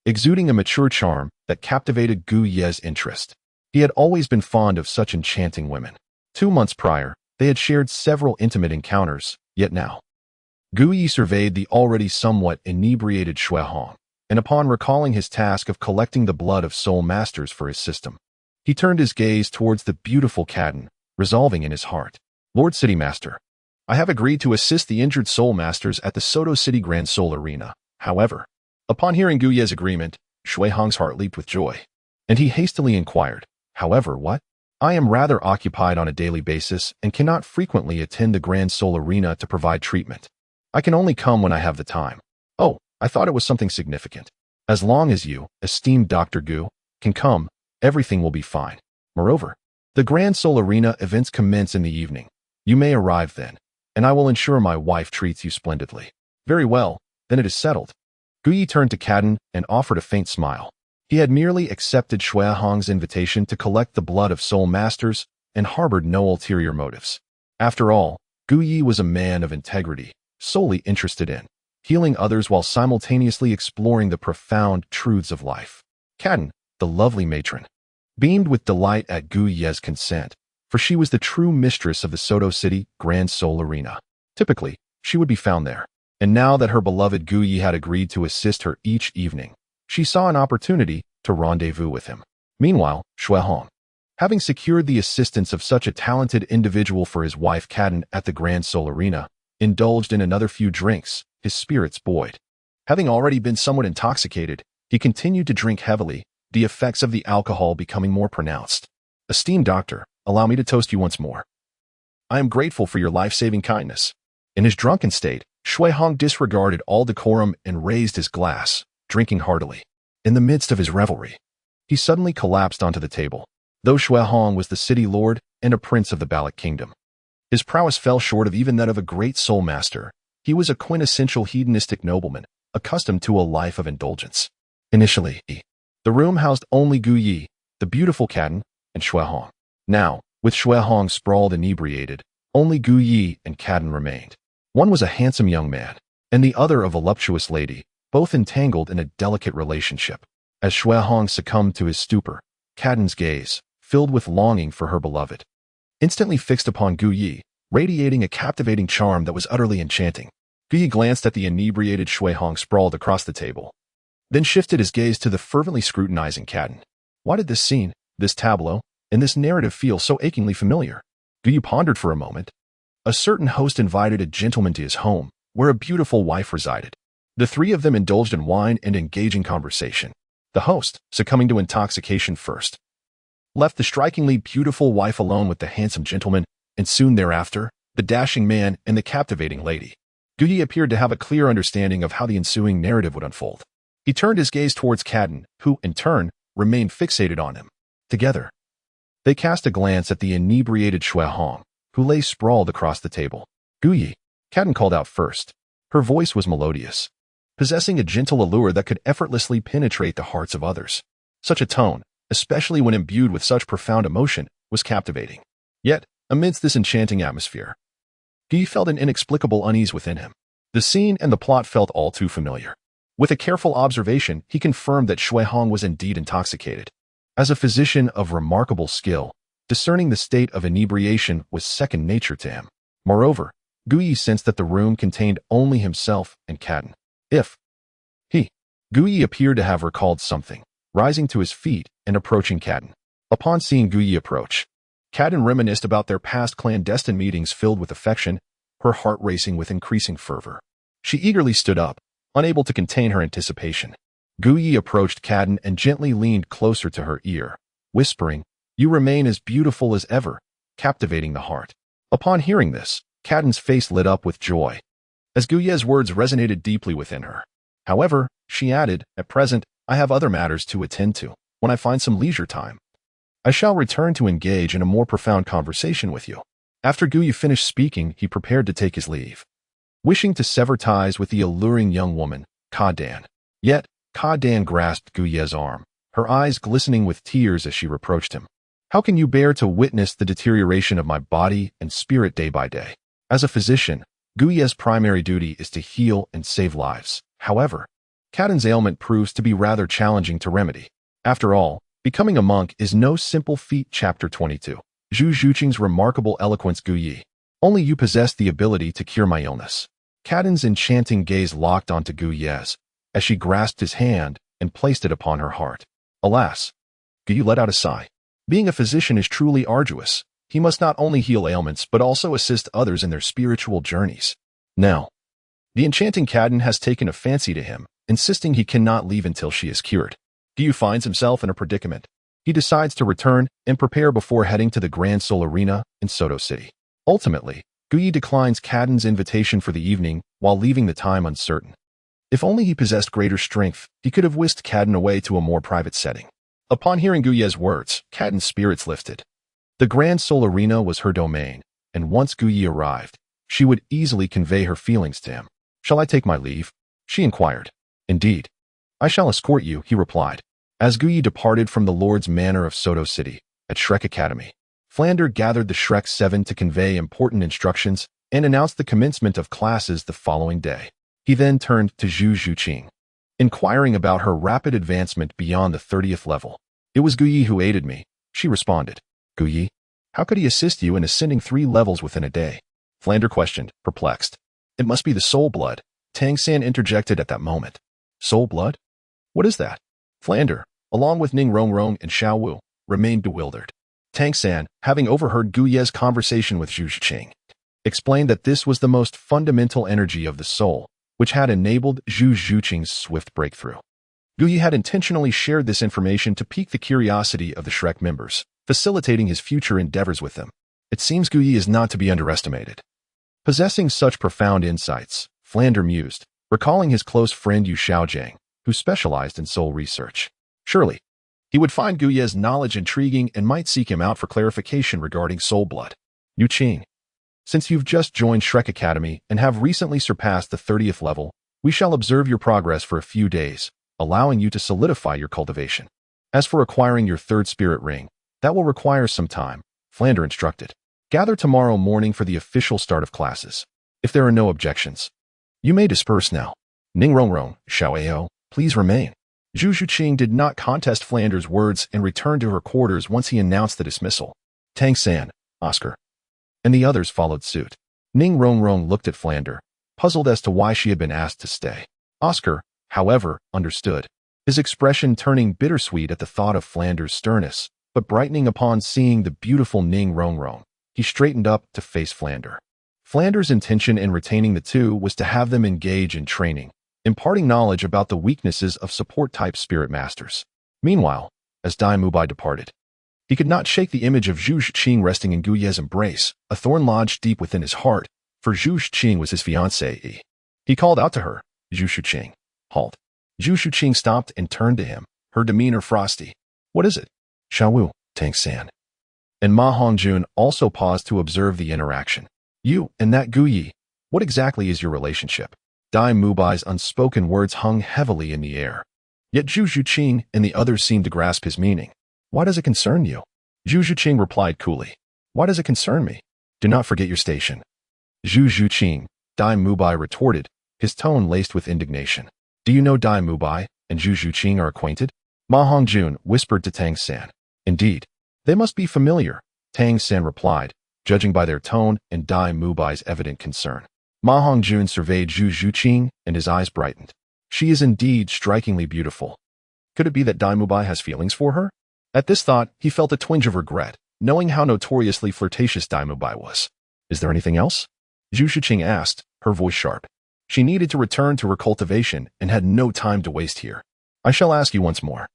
exuding a mature charm that captivated Gu Yi's interest. He had always been fond of such enchanting women. 2 months prior, they had shared several intimate encounters, yet now, Gu Yi surveyed the already somewhat inebriated Xue Hong, and upon recalling his task of collecting the blood of Soul Masters for his system, he turned his gaze towards the beautiful Cadden, resolving in his heart, "Lord City Master, I have agreed to assist the injured Soul Masters at the Soto City Grand Soul Arena." However, upon hearing Gu Yi's agreement, Xue Hong's heart leaped with joy, and he hastily inquired, "However, what? I am rather occupied on a daily basis and cannot frequently attend the Grand Soul Arena to provide treatment. I can only come when I have the time." "Oh, I thought it was something significant. As long as you, esteemed Dr. Gu, can come, everything will be fine. Moreover, the Grand Soul Arena events commence in the evening. You may arrive then, and I will ensure my wife treats you splendidly." "Very well, then it is settled." Gu Yi turned to Cadden and offered a faint smile. He had merely accepted Xue Hong's invitation to collect the blood of Soul Masters and harbored no ulterior motives. After all, Gu Yi was a man of integrity, solely interested in healing others while simultaneously exploring the profound truths of life. Cadden, the lovely matron, beamed with delight at Gu Yi's consent, for she was the true mistress of the Soto City Grand Soul Arena. Typically, she would be found there, and now that her beloved Gu Yi had agreed to assist her each evening, she saw an opportunity to rendezvous with him. Meanwhile, Xue Hong, having secured the assistance of such a talented individual for his wife Cadden at the Grand Soul Arena, indulged in another few drinks, his spirits buoyed. Having already been somewhat intoxicated, he continued to drink heavily, the effects of the alcohol becoming more pronounced. "Esteemed doctor, allow me to toast you once more. I am grateful for your life-saving kindness." In his drunken state, Xue Hong disregarded all decorum and raised his glass, drinking heartily. In the midst of his revelry, he suddenly collapsed onto the table. Though Xue Hong was the city lord and a prince of the Balik Kingdom, his prowess fell short of even that of a great soul master. He was a quintessential hedonistic nobleman, accustomed to a life of indulgence. Initially, the room housed only Gu Yi, the beautiful Cadden, and Xue Hong. Now, with Xue Hong sprawled inebriated, only Gu Yi and Cadden remained. One was a handsome young man, and the other a voluptuous lady, both entangled in a delicate relationship. As Xue Hong succumbed to his stupor, Cadden's gaze, filled with longing for her beloved, instantly fixed upon Gu Yi, radiating a captivating charm that was utterly enchanting. Gu Yi glanced at the inebriated Xue Hong sprawled across the table, then shifted his gaze to the fervently scrutinizing Cadden. Why did this scene, this tableau, and this narrative feel so achingly familiar? Gu Yi pondered for a moment. A certain host invited a gentleman to his home, where a beautiful wife resided. The three of them indulged in wine and engaging conversation. The host, succumbing to intoxication first, left the strikingly beautiful wife alone with the handsome gentleman, and soon thereafter, the dashing man and the captivating lady. Gu Yi appeared to have a clear understanding of how the ensuing narrative would unfold. He turned his gaze towards Cadden, who, in turn, remained fixated on him. Together, They cast a glance at the inebriated Shui Hong, who lay sprawled across the table. Guyi, Cadden called out first. Her voice was melodious, possessing a gentle allure that could effortlessly penetrate the hearts of others. Such a tone, especially when imbued with such profound emotion, was captivating. Yet, amidst this enchanting atmosphere, Guyi felt an inexplicable unease within him. The scene and the plot felt all too familiar. With a careful observation, he confirmed that Shui Hong was indeed intoxicated. As a physician of remarkable skill, discerning the state of inebriation was second nature to him. Moreover, Guyi sensed that the room contained only himself and Cadden. Guyi appeared to have recalled something, rising to his feet and approaching Cadden. Upon seeing Guyi approach, Cadden reminisced about their past clandestine meetings filled with affection, her heart racing with increasing fervor. She eagerly stood up, unable to contain her anticipation. Guyi approached Cadden and gently leaned closer to her ear, whispering, "You remain as beautiful as ever," captivating the heart. Upon hearing this, Cadden's face lit up with joy, as Guyi's words resonated deeply within her. However, she added, "At present, I have other matters to attend to. When I find some leisure time, I shall return to engage in a more profound conversation with you." After Guyi finished speaking, he prepared to take his leave, wishing to sever ties with the alluring young woman, Cadden. Yet, Cadden grasped Guyi's arm, her eyes glistening with tears as she reproached him. "How can you bear to witness the deterioration of my body and spirit day by day? As a physician, Guyi's primary duty is to heal and save lives. However, Cadden's ailment proves to be rather challenging to remedy. After all, becoming a monk is no simple feat." Chapter 22. Zhu Zhuqing's remarkable eloquence. Guyi, only you possess the ability to cure my illness. Cadden's enchanting gaze locked onto Guyi's, as she grasped his hand and placed it upon her heart. Alas, Guyi let out a sigh. Being a physician is truly arduous. He must not only heal ailments but also assist others in their spiritual journeys. Now, the enchanting Cadden has taken a fancy to him, insisting he cannot leave until she is cured. Guyi finds himself in a predicament. He decides to return and prepare before heading to the Grand Soul Arena in Soto City. Ultimately, Guyi declines Cadden's invitation for the evening while leaving the time uncertain. If only he possessed greater strength, he could have whisked Cadden away to a more private setting. Upon hearing Guyi's words, Cadden's spirits lifted. The Grand Soul Arena was her domain, and once Guyi arrived, she would easily convey her feelings to him. "Shall I take my leave?" she inquired. "Indeed. I shall escort you," he replied. As Guyi departed from the Lord's Manor of Soto City, at Shrek Academy, Flander gathered the Shrek 7 to convey important instructions and announced the commencement of classes the following day. He then turned to Zhu Zhuqing, inquiring about her rapid advancement beyond the 30th level. "It was Guyi who aided me," she responded. "Guyi? How could he assist you in ascending 3 levels within a day?" Flander questioned, perplexed. "It must be the soul blood," Tang San interjected at that moment. "Soul blood? What is that?" Flander, along with Ning Rongrong and Xiao Wu, remained bewildered. Tang San, having overheard Guyi's conversation with Zhu Zhuqing, explained that this was the most fundamental energy of the soul, which had enabled Zhu Zhuqing's swift breakthrough. Guyi had intentionally shared this information to pique the curiosity of the Shrek members, facilitating his future endeavors with them. It seems Guyi is not to be underestimated. Possessing such profound insights, Flander mused, recalling his close friend Yu Xiaojiang, who specialized in soul research. Surely, he would find Guyi's knowledge intriguing and might seek him out for clarification regarding soul blood. "Yu Qing, since you've just joined Shrek Academy and have recently surpassed the 30th level, we shall observe your progress for a few days, allowing you to solidify your cultivation. As for acquiring your 3rd spirit ring, that will require some time," Flander instructed. "Gather tomorrow morning for the official start of classes. If there are no objections, you may disperse now. Ning Rongrong, Xiao Ao, please remain." Zhu Zhuqing did not contest Flander's words and returned to her quarters once he announced the dismissal. Tang San, Oscar, and the others followed suit. Ning Rongrong looked at Flander, puzzled as to why she had been asked to stay. Oscar, however, understood, his expression turning bittersweet at the thought of Flander's sternness, but brightening upon seeing the beautiful Ning Rongrong. He straightened up to face Flander. Flander's intention in retaining the two was to have them engage in training, imparting knowledge about the weaknesses of support-type spirit masters. Meanwhile, as Dai Mubai departed, he could not shake the image of Zhu Zhuqing resting in Guyi's embrace, a thorn lodged deep within his heart, for Zhu Zhuqing was his fiancée. He called out to her, "Zhu Zhuqing, halt." Zhu Zhuqing stopped and turned to him, her demeanor frosty. "What is it?" "Xiao Wu, Tang San. and Ma Hongjun also paused to observe the interaction. You and that Guyi, what exactly is your relationship? Dai Mubai's unspoken words hung heavily in the air. Yet Zhu Zhuqing and the others seemed to grasp his meaning. Why does it concern you? Zhu Zhuqing replied coolly. Why does it concern me? Do not forget your station. Zhu Zhuqing, Dai Mubai retorted, his tone laced with indignation. Do you know Dai Mubai and Zhu Zhuqing are acquainted? Ma Hongjun whispered to Tang San. Indeed. They must be familiar, Tang San replied, judging by their tone and Dai Mubai's evident concern. Ma Hongjun surveyed Zhu Zhuqing, and his eyes brightened. She is indeed strikingly beautiful. Could it be that Dai Mubai has feelings for her? At this thought, he felt a twinge of regret, knowing how notoriously flirtatious Dai Mubai was. Is there anything else? Zhu Zhuqing asked, her voice sharp. She needed to return to her cultivation and had no time to waste here. I shall ask you once more.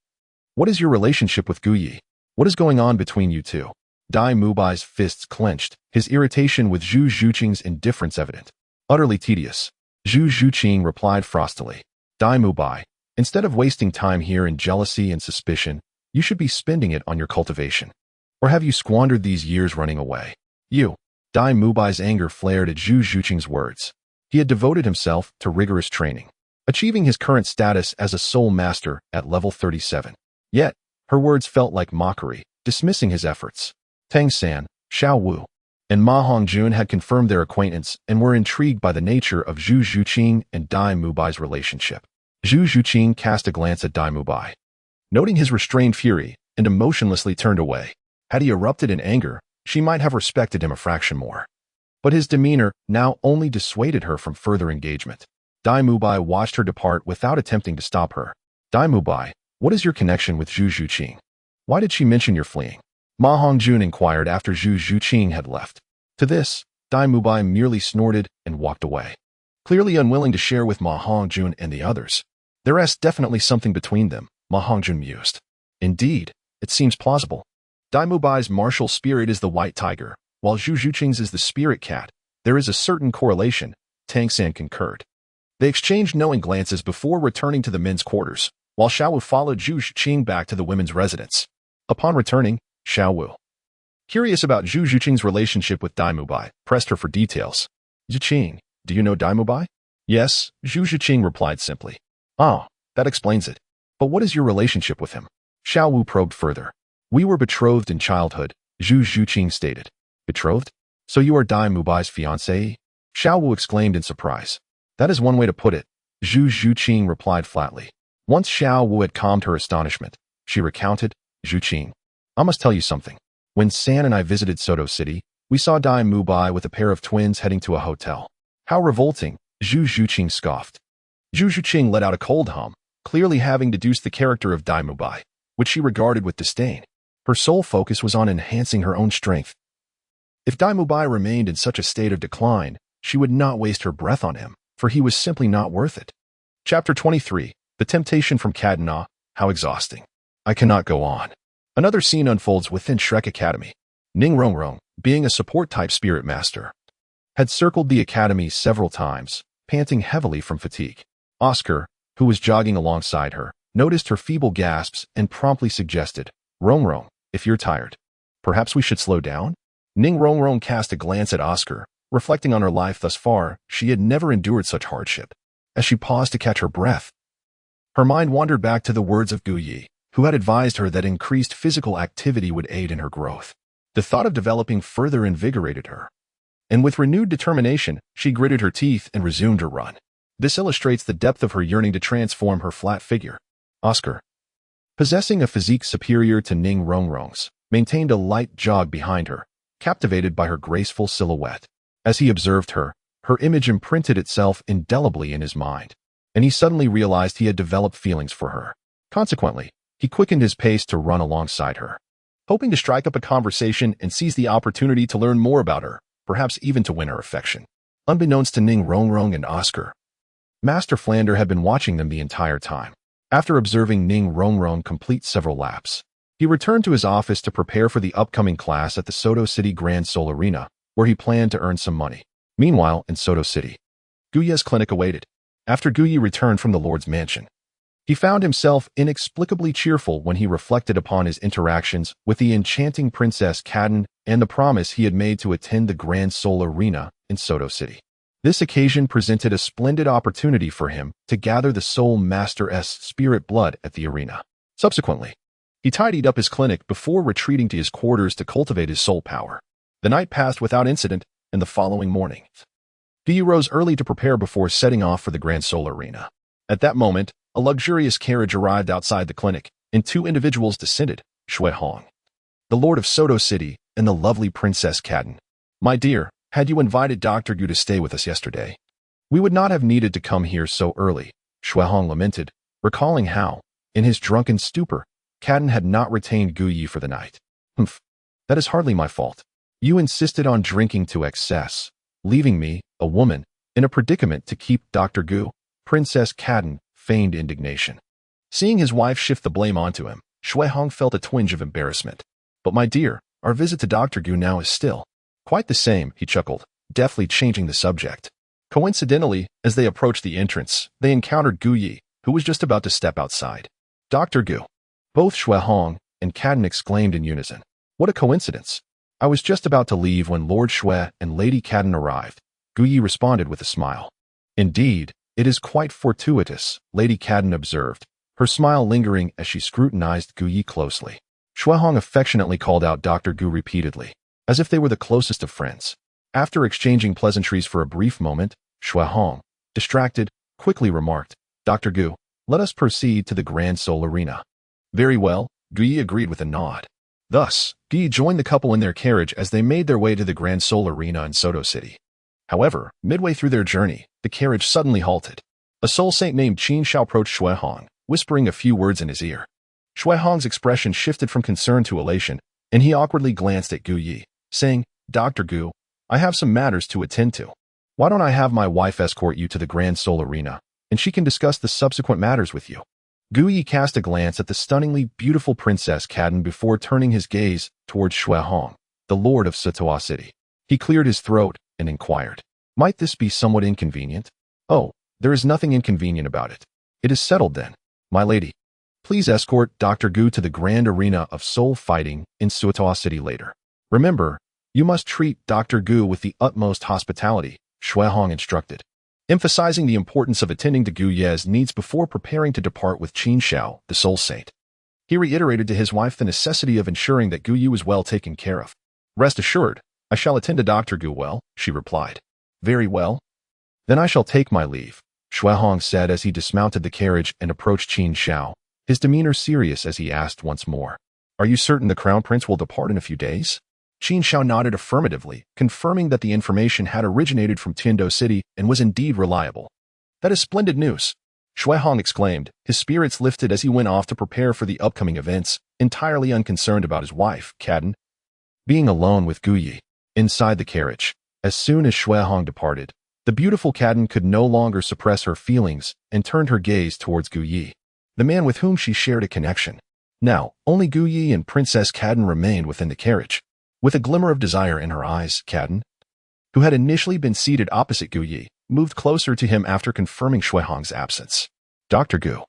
What is your relationship with Guyi? What is going on between you two? Dai Mubai's fists clenched, his irritation with Zhu Zhuqing's indifference evident. Utterly tedious. Zhu Zhuqing replied frostily. Dai Mubai, instead of wasting time here in jealousy and suspicion, you should be spending it on your cultivation. Or have you squandered these years running away? You. Dai Mubai's anger flared at Zhu Zhuqing's words. He had devoted himself to rigorous training, achieving his current status as a soul master at level 37. Yet, her words felt like mockery, dismissing his efforts. Tang San, Xiao Wu, and Ma Hongjun had confirmed their acquaintance and were intrigued by the nature of Zhu Zhuqing and Dai Mubai's relationship. Zhu Zhuqing cast a glance at Dai Mubai. Noting his restrained fury, and emotionlessly turned away. Had he erupted in anger, she might have respected him a fraction more. But his demeanor now only dissuaded her from further engagement. Dai Mubai watched her depart without attempting to stop her. Dai Mubai, what is your connection with Zhu Zhuqing? Why did she mention your fleeing? Ma Hongjun inquired after Zhu Zhuqing had left. To this, Dai Mubai merely snorted and walked away. Clearly unwilling to share with Ma Hongjun and the others. There is definitely something between them, Ma Hongjun mused. Indeed, it seems plausible. Dai Mubai's martial spirit is the white tiger, while Zhu Zhuqing's is the spirit cat. There is a certain correlation, Tang San concurred. They exchanged knowing glances before returning to the men's quarters, while Xiao Wu followed Zhu Zhuqing back to the women's residence. Upon returning, Xiao Wu, curious about Zhu Zhuqing's relationship with Dai Mubai, pressed her for details. Zhuqing, do you know Dai Mubai? Yes, Zhu Zhuqing replied simply. Oh, that explains it. But what is your relationship with him? Xiao Wu probed further. We were betrothed in childhood, Zhu Zhuqing stated. Betrothed? So you are Dai Mubai's fiancée? Xiao Wu exclaimed in surprise. That is one way to put it, Zhu Zhuqing replied flatly. Once Xiao Wu had calmed her astonishment, she recounted, Zhuqing, I must tell you something. When San and I visited Soto City, we saw Dai Mubai with a pair of twins heading to a hotel. How revolting, Zhu Zhuqing scoffed. Zhu Zhuqing let out a cold hum, clearly having deduced the character of Dai Mubai, which she regarded with disdain. Her sole focus was on enhancing her own strength. If Dai Mubai remained in such a state of decline, she would not waste her breath on him, for he was simply not worth it. Chapter 23, The Temptation from Kadena, How Exhausting. I cannot go on. Another scene unfolds within Shrek Academy. Ning Rongrong, being a support-type spirit master, had circled the academy several times, panting heavily from fatigue. Oscar, who was jogging alongside her, noticed her feeble gasps and promptly suggested, Rongrong, if you're tired, perhaps we should slow down? Ning Rongrong cast a glance at Oscar, reflecting on her life thus far. She had never endured such hardship. As she paused to catch her breath, her mind wandered back to the words of Guyi, who had advised her that increased physical activity would aid in her growth. The thought of developing further invigorated her. And with renewed determination, she gritted her teeth and resumed her run. This illustrates the depth of her yearning to transform her flat figure. Oscar, possessing a physique superior to Ning Rongrong's, maintained a light jog behind her, captivated by her graceful silhouette. As he observed her, her image imprinted itself indelibly in his mind, and he suddenly realized he had developed feelings for her. Consequently, he quickened his pace to run alongside her, hoping to strike up a conversation and seize the opportunity to learn more about her, perhaps even to win her affection. Unbeknownst to Ning Rongrong and Oscar, Master Flander had been watching them the entire time. After observing Ning Rongrong complete several laps, he returned to his office to prepare for the upcoming class at the Soto City Grand Soul Arena, where he planned to earn some money. Meanwhile, in Soto City, Guya's clinic awaited. After Guyi returned from the Lord's mansion, He found himself inexplicably cheerful when he reflected upon his interactions with the enchanting Princess Qian and the promise he had made to attend the Grand Soul Arena in Soto City. This occasion presented a splendid opportunity for him to gather the Soul Master's spirit blood at the arena. Subsequently, he tidied up his clinic before retreating to his quarters to cultivate his soul power. The night passed without incident, and the following morning, Guyi rose early to prepare before setting off for the Grand Soul Arena. At that moment, a luxurious carriage arrived outside the clinic, and two individuals descended, Shui Hong, the Lord of Soto City, and the lovely Princess Qian. My dear, had you invited Dr. Gu to stay with us yesterday, we would not have needed to come here so early, Shui Hong lamented, recalling how, in his drunken stupor, Qian had not retained Guyi for the night. Humph, that is hardly my fault. You insisted on drinking to excess, leaving me, a woman, in a predicament to keep Dr. Gu. Princess Qian feigned indignation. Seeing his wife shift the blame onto him, Shui Hong felt a twinge of embarrassment. But my dear, our visit to Dr. Gu now is still quite the same, he chuckled, deftly changing the subject. Coincidentally, as they approached the entrance, they encountered Guyi, who was just about to step outside. Dr. Gu. Both Shui Hong and Qian exclaimed in unison. What a coincidence. I was just about to leave when Lord Shui and Lady Qian arrived. Guyi responded with a smile. Indeed, it is quite fortuitous, Lady Qian observed, her smile lingering as she scrutinized Guyi closely. Shui Hong affectionately called out Dr. Gu repeatedly, as if they were the closest of friends. After exchanging pleasantries for a brief moment, Shui Hong, distracted, quickly remarked, Dr. Gu, let us proceed to the Grand Soul Arena. Very well, Guyi agreed with a nod. Thus, Guyi joined the couple in their carriage as they made their way to the Grand Soul Arena in Soto City. However, midway through their journey, the carriage suddenly halted. A soul saint named Qin Shao approached Shui Hong, whispering a few words in his ear. Shui Hong's expression shifted from concern to elation, and he awkwardly glanced at Guyi, saying, Dr. Gu, I have some matters to attend to. Why don't I have my wife escort you to the Grand Soul Arena, and she can discuss the subsequent matters with you? Guyi cast a glance at the stunningly beautiful Princess Qian before turning his gaze towards Shui Hong, the Lord of Soto City. He cleared his throat and inquired, might this be somewhat inconvenient? Oh, there is nothing inconvenient about it. It is settled then. My lady, please escort Dr. Gu to the grand arena of soul fighting in Soto City later. Remember, you must treat Dr. Gu with the utmost hospitality, Shui Hong instructed, emphasizing the importance of attending to Gu Ye's needs before preparing to depart with Qin Shao, the soul saint. He reiterated to his wife the necessity of ensuring that Gu Yu was well taken care of. Rest assured, I shall attend to Dr. Gu well, she replied. Very well. Then I shall take my leave, Shui Hong said as he dismounted the carriage and approached Qin Shao, his demeanor serious as he asked once more, Are you certain the Crown Prince will depart in a few days? Qin Shao nodded affirmatively, confirming that the information had originated from Tiando City and was indeed reliable. That is splendid news, Shui Hong exclaimed, his spirits lifted as he went off to prepare for the upcoming events, entirely unconcerned about his wife, Qian. Being alone with Guyi, inside the carriage, as soon as Shui Hong departed, the beautiful Qian could no longer suppress her feelings and turned her gaze towards Guyi, the man with whom she shared a connection. Now, only Guyi and Princess Qian remained within the carriage. With a glimmer of desire in her eyes, Qian, who had initially been seated opposite Guyi, moved closer to him after confirming Shui Hong's absence. Dr. Gu,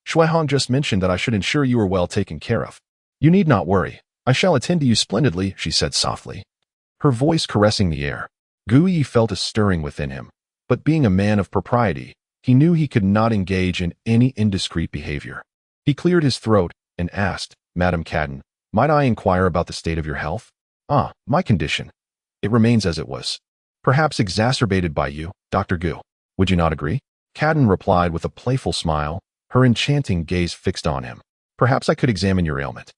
Shui Hong just mentioned that I should ensure you are well taken care of. You need not worry. I shall attend to you splendidly, she said softly, her voice caressing the air. Guyi felt a stirring within him, but being a man of propriety, he knew he could not engage in any indiscreet behavior. He cleared his throat and asked, Madam Qian, might I inquire about the state of your health? Ah, my condition. It remains as it was. Perhaps exacerbated by you, Dr. Gu. Would you not agree? Qian replied with a playful smile, her enchanting gaze fixed on him. Perhaps I could examine your ailment.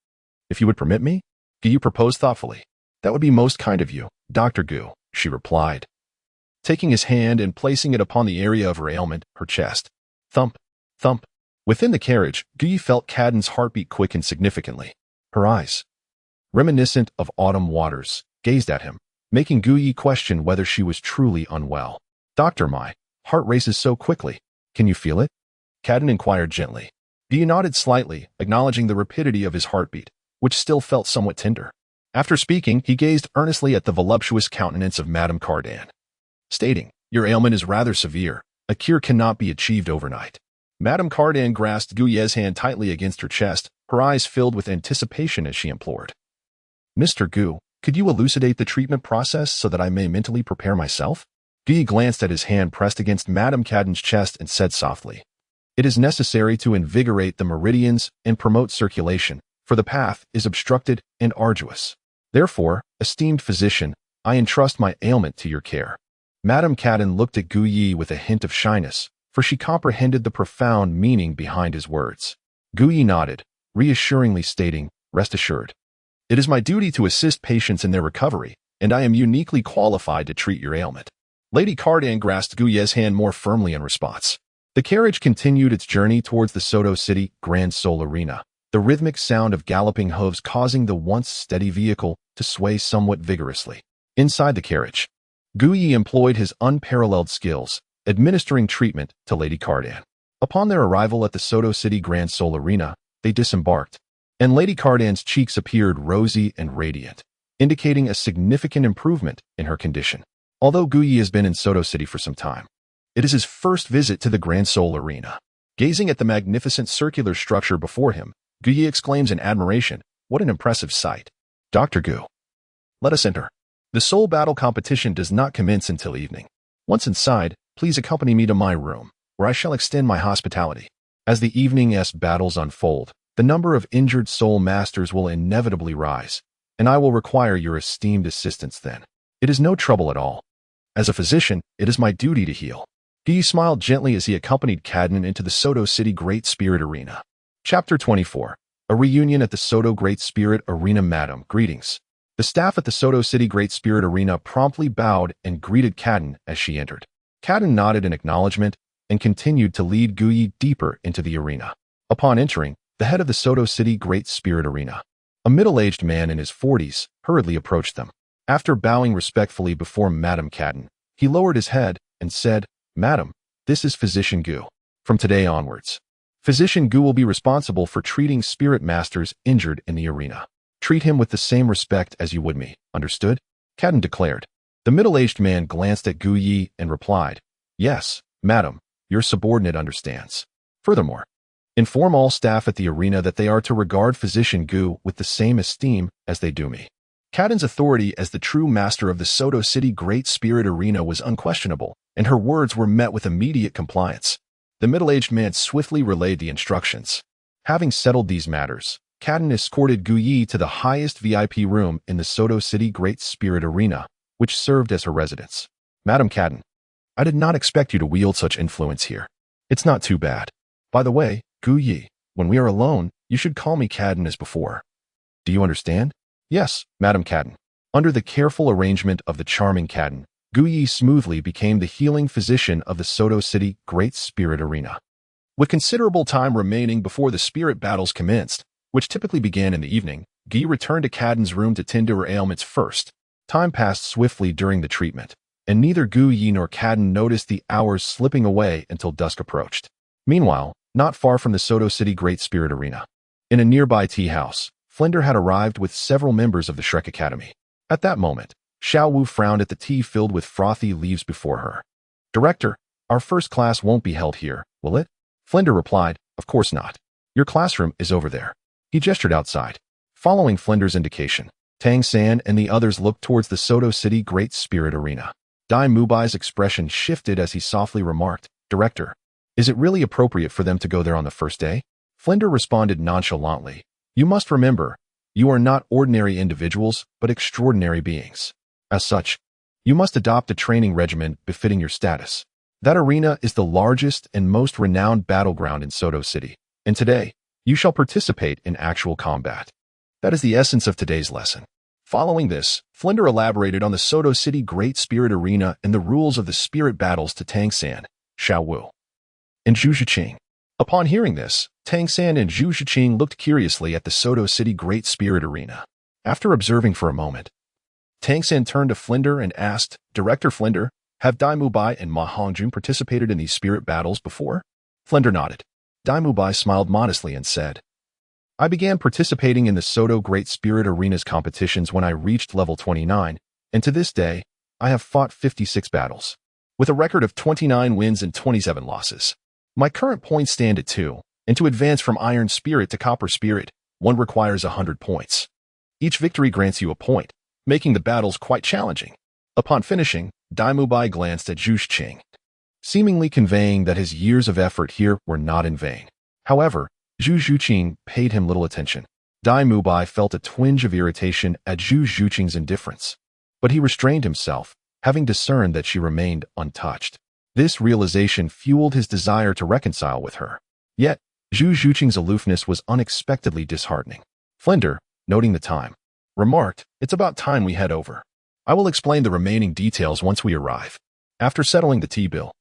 If you would permit me? Gu proposed thoughtfully. That would be most kind of you, Dr. Gu, she replied, taking his hand and placing it upon the area of her ailment, her chest. Thump, thump. Within the carriage, Guyi felt Qian's heartbeat quicken significantly. Her eyes, reminiscent of autumn waters, gazed at him, making Guyi question whether she was truly unwell. Doctor, my heart races so quickly. Can you feel it? Qian inquired gently. Guyi nodded slightly, acknowledging the rapidity of his heartbeat, which still felt somewhat tender. After speaking, he gazed earnestly at the voluptuous countenance of Madame Cardan, stating, Your ailment is rather severe. A cure cannot be achieved overnight. Madame Cardan grasped Gu Ye's hand tightly against her chest, her eyes filled with anticipation as she implored. Mr. Gu, could you elucidate the treatment process so that I may mentally prepare myself? Gu glanced at his hand pressed against Madame Cardan's chest and said softly, It is necessary to invigorate the meridians and promote circulation, for the path is obstructed and arduous. Therefore, esteemed physician, I entrust my ailment to your care. Madame Cardan looked at Gu Yi with a hint of shyness, for she comprehended the profound meaning behind his words. Gu Yi nodded, reassuringly stating, Rest assured. It is my duty to assist patients in their recovery, and I am uniquely qualified to treat your ailment. Lady Cardan grasped Gu Ye's hand more firmly in response. The carriage continued its journey towards the Soto City Grand Sol Arena, the rhythmic sound of galloping hooves causing the once steady vehicle to sway somewhat vigorously. Inside the carriage, Gu Yi employed his unparalleled skills, administering treatment to Lady Cardan. Upon their arrival at the Soto City Grand Sol Arena, they disembarked, and Lady Cardan's cheeks appeared rosy and radiant, indicating a significant improvement in her condition. Although Gu Yi has been in Soto City for some time, it is his first visit to the Grand Sol Arena. Gazing at the magnificent circular structure before him, Gu Yi exclaims in admiration, What an impressive sight. Dr. Gu, let us enter. The Soul Battle competition does not commence until evening. Once inside, please accompany me to my room, where I shall extend my hospitality. As the evening's battles unfold, the number of injured soul masters will inevitably rise, and I will require your esteemed assistance then. It is no trouble at all. As a physician, it is my duty to heal. Gu Yi smiled gently as he accompanied Cardan into the Soto City Great Spirit Arena. Chapter 24. A reunion at the Soto Great Spirit Arena. Madam, greetings. The staff at the Soto City Great Spirit Arena promptly bowed and greeted Cardan as she entered. Cardan nodded in acknowledgement and continued to lead Gu Yi deeper into the arena. Upon entering, the head of the Soto City Great Spirit Arena, a middle-aged man in his 40s, hurriedly approached them. After bowing respectfully before Madame Cardan, he lowered his head and said, Madam, this is Physician Gu. From today onwards, Physician Gu will be responsible for treating spirit masters injured in the arena. Treat him with the same respect as you would me, understood? Cardan declared. The middle-aged man glanced at Gu Yi and replied, Yes, madam, your subordinate understands. Furthermore, inform all staff at the arena that they are to regard Physician Gu with the same esteem as they do me. Cardan's authority as the true master of the Soto City Great Spirit Arena was unquestionable, and her words were met with immediate compliance. The middle-aged man swiftly relayed the instructions. Having settled these matters, Cardan escorted Gu Yi to the highest VIP room in the Soto City Great Spirit Arena, which served as her residence. Madam Cardan, I did not expect you to wield such influence here. It's not too bad. By the way, Gu Yi, when we are alone, you should call me Cardan as before. Do you understand? Yes, Madam Cardan. Under the careful arrangement of the charming Cardan, Gu Yi smoothly became the healing physician of the Soto City Great Spirit Arena. With considerable time remaining before the spirit battles commenced, which typically began in the evening, Gu Yi returned to Cardan's room to tend to her ailments first. Time passed swiftly during the treatment, and neither Gu Yi nor Cardan noticed the hours slipping away until dusk approached. Meanwhile, not far from the Soto City Great Spirit Arena, in a nearby tea house, Flender had arrived with several members of the Shrek Academy. At that moment, Xiao Wu frowned at the tea filled with frothy leaves before her. Director, our first class won't be held here, will it? Flender replied, Of course not. Your classroom is over there. He gestured outside. Following Flender's indication, Tang San and the others looked towards the Soto City Great Spirit Arena. Dai Mubai's expression shifted as he softly remarked, Director, is it really appropriate for them to go there on the first day? Flender responded nonchalantly, You must remember, you are not ordinary individuals, but extraordinary beings. As such, you must adopt a training regimen befitting your status. That arena is the largest and most renowned battleground in Soto City, and today, you shall participate in actual combat. That is the essence of today's lesson. Following this, Flender elaborated on the Soto City Great Spirit Arena and the rules of the spirit battles to Tang San, Xiao Wu, and Zhu Zhuqing. Upon hearing this, Tang San and Zhu Zhuqing looked curiously at the Soto City Great Spirit Arena. After observing for a moment, Tang San turned to Flender and asked, Director Flender, have Dai Mubai and Ma Hongjun participated in these spirit battles before? Flender nodded. Dai Mubai smiled modestly and said, I began participating in the Soto Great Spirit Arena's competitions when I reached level 29, and to this day, I have fought 56 battles, with a record of 29 wins and 27 losses. My current points stand at 2, and to advance from Iron Spirit to Copper Spirit, one requires 100 points. Each victory grants you a point, making the battles quite challenging. Upon finishing, Dai Mubai glanced at Zhu Zhuqing, seemingly conveying that his years of effort here were not in vain. However, Zhu Zhuqing paid him little attention. Dai Mubai felt a twinge of irritation at Zhu Zhuqing's indifference, but he restrained himself, having discerned that she remained untouched. This realization fueled his desire to reconcile with her. Yet, Zhu Zhuqing's aloofness was unexpectedly disheartening. Flinder, noting the time, remarked, "It's about time we head over. I will explain the remaining details once we arrive." After settling the tea bill,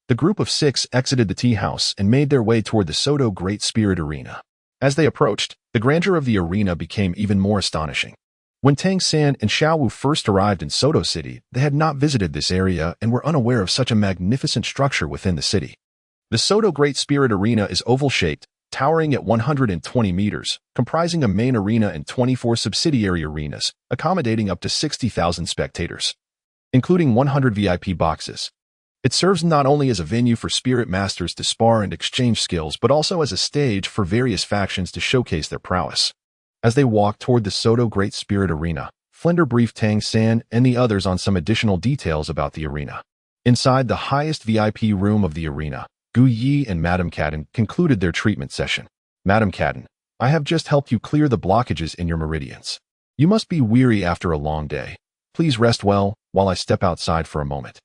the group of 6 exited the tea house and made their way toward the Soto Great Spirit Arena. As they approached, the grandeur of the arena became even more astonishing. When Tang San and Xiaowu first arrived in Soto City, they had not visited this area and were unaware of such a magnificent structure within the city. The Soto Great Spirit Arena is oval-shaped, towering at 120 meters, comprising a main arena and 24 subsidiary arenas, accommodating up to 60,000 spectators, including 100 VIP boxes. It serves not only as a venue for spirit masters to spar and exchange skills, but also as a stage for various factions to showcase their prowess. As they walked toward the Soto Great Spirit Arena, Flinder briefed Tang San and the others on some additional details about the arena. Inside the highest VIP room of the arena, Gu Yi and Madame Cadden concluded their treatment session. "Madame Cadden, I have just helped you clear the blockages in your meridians. You must be weary after a long day. Please rest well while I step outside for a moment."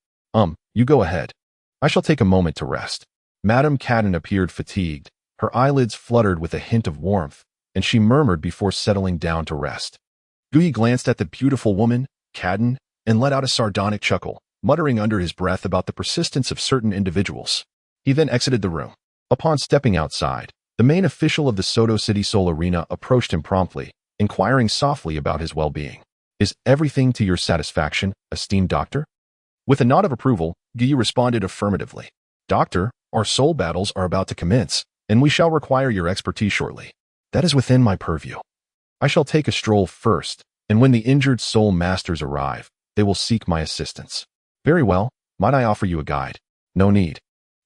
You go ahead. I shall take a moment to rest." Madame Cadden appeared fatigued. Her eyelids fluttered with a hint of warmth, and she murmured before settling down to rest. Gu Yi glanced at the beautiful woman, Cadden, and let out a sardonic chuckle, muttering under his breath about the persistence of certain individuals. He then exited the room. Upon stepping outside, the main official of the Soto City Soul Arena approached him promptly, inquiring softly about his well-being. "Is everything to your satisfaction, esteemed doctor?" With a nod of approval, Gu Yi responded affirmatively. "Doctor, our soul battles are about to commence, and we shall require your expertise shortly. That is within my purview. I shall take a stroll first, and when the injured soul masters arrive, they will seek my assistance." "Very well. Might I offer you a guide?" "No need."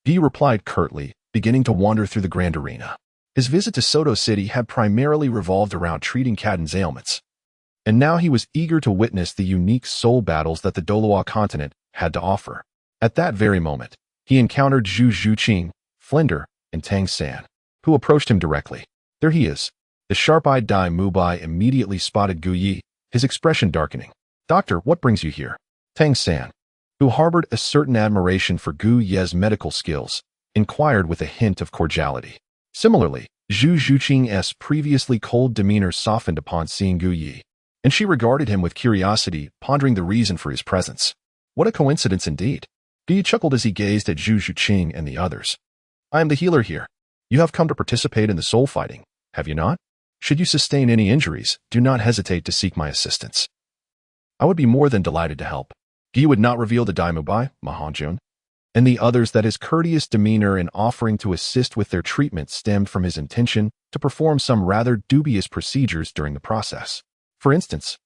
Gu Yi replied curtly, beginning to wander through the grand arena. His visit to Soto City had primarily revolved around treating Cadden's ailments, and now he was eager to witness the unique soul battles that the Douluo continent had to offer. At that very moment, he encountered Zhu Zhuqing, Flinder, and Tang San, who approached him directly. "There he is." The sharp-eyed Dai Mubai immediately spotted Gu Yi, his expression darkening. "Doctor, what brings you here?" Tang San, who harbored a certain admiration for Gu Ye's medical skills, inquired with a hint of cordiality. Similarly, Zhu Zhuqing's previously cold demeanor softened upon seeing Gu Yi, and she regarded him with curiosity, pondering the reason for his presence. What a coincidence indeed. Gu Yi chuckled as he gazed at Zhu Zhuqing and the others. "I am the healer here. You have come to participate in the soul fighting, have you not? Should you sustain any injuries, do not hesitate to seek my assistance. I would be more than delighted to help." Gu Yi would not reveal to Dai Mubai, Ma Hongjun, and the others that his courteous demeanor in offering to assist with their treatment stemmed from his intention to perform some rather dubious procedures during the process. For instance,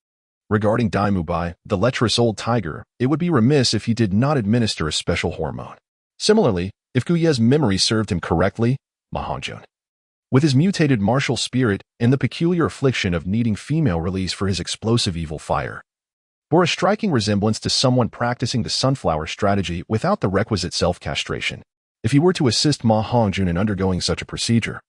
regarding Dai Mubai, the lecherous old tiger, it would be remiss if he did not administer a special hormone. Similarly, if Gu Ye's memory served him correctly, Ma Hongjun, with his mutated martial spirit and the peculiar affliction of needing female release for his explosive evil fire, bore a striking resemblance to someone practicing the sunflower strategy without the requisite self-castration. If he were to assist Ma Hongjun in undergoing such a procedure,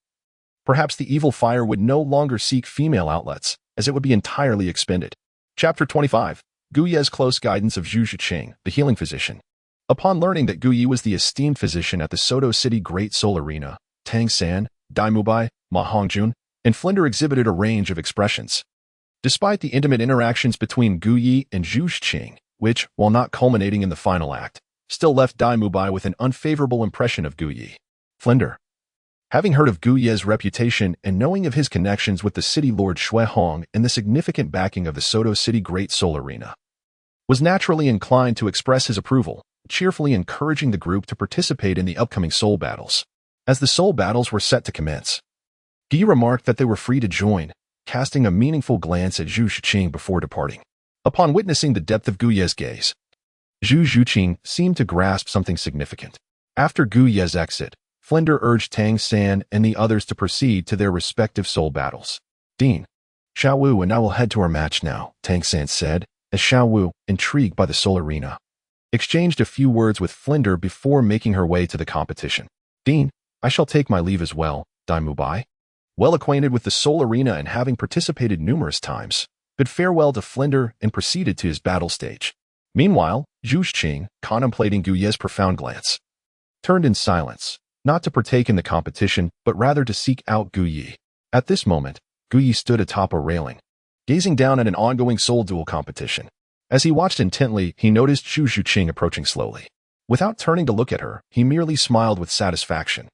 perhaps the evil fire would no longer seek female outlets, as it would be entirely expended. Chapter 25. Gu Ye's close guidance of Zhu Zhuqing, the healing physician. Upon learning that Gu Yi was the esteemed physician at the Soto City Great Soul Arena, Tang San, Dai Mubai, Ma Hongjun, and Flinder exhibited a range of expressions. Despite the intimate interactions between Gu Yi and Zhu Zhuqing, which, while not culminating in the final act, still left Dai Mubai with an unfavorable impression of Gu Yi. Flinder, having heard of Gu Ye's reputation and knowing of his connections with the city lord Shui Hong and the significant backing of the Soto City Great Soul Arena, was naturally inclined to express his approval, cheerfully encouraging the group to participate in the upcoming soul battles. As the soul battles were set to commence, Gu Yi remarked that they were free to join, casting a meaningful glance at Zhu Zhuqing before departing. Upon witnessing the depth of Gu Ye's gaze, Zhu Zhuqing seemed to grasp something significant. After Gu Ye's exit, Flinder urged Tang San and the others to proceed to their respective soul battles. Dean, Xiao Wu and I will head to our match now, Tang San said, as Xiao Wu, intrigued by the soul arena, exchanged a few words with Flinder before making her way to the competition. Dean, I shall take my leave as well, Dai Mubai, well acquainted with the soul arena and having participated numerous times, bid farewell to Flinder and proceeded to his battle stage. Meanwhile, Zhu Zhuqing, contemplating Gu Ye's profound glance, turned in silence, not to partake in the competition, but rather to seek out Gu Ye. At this moment, Gu Ye stood atop a railing, gazing down at an ongoing soul duel competition. As he watched intently, he noticed Zhu Zhuqing approaching slowly. Without turning to look at her, he merely smiled with satisfaction.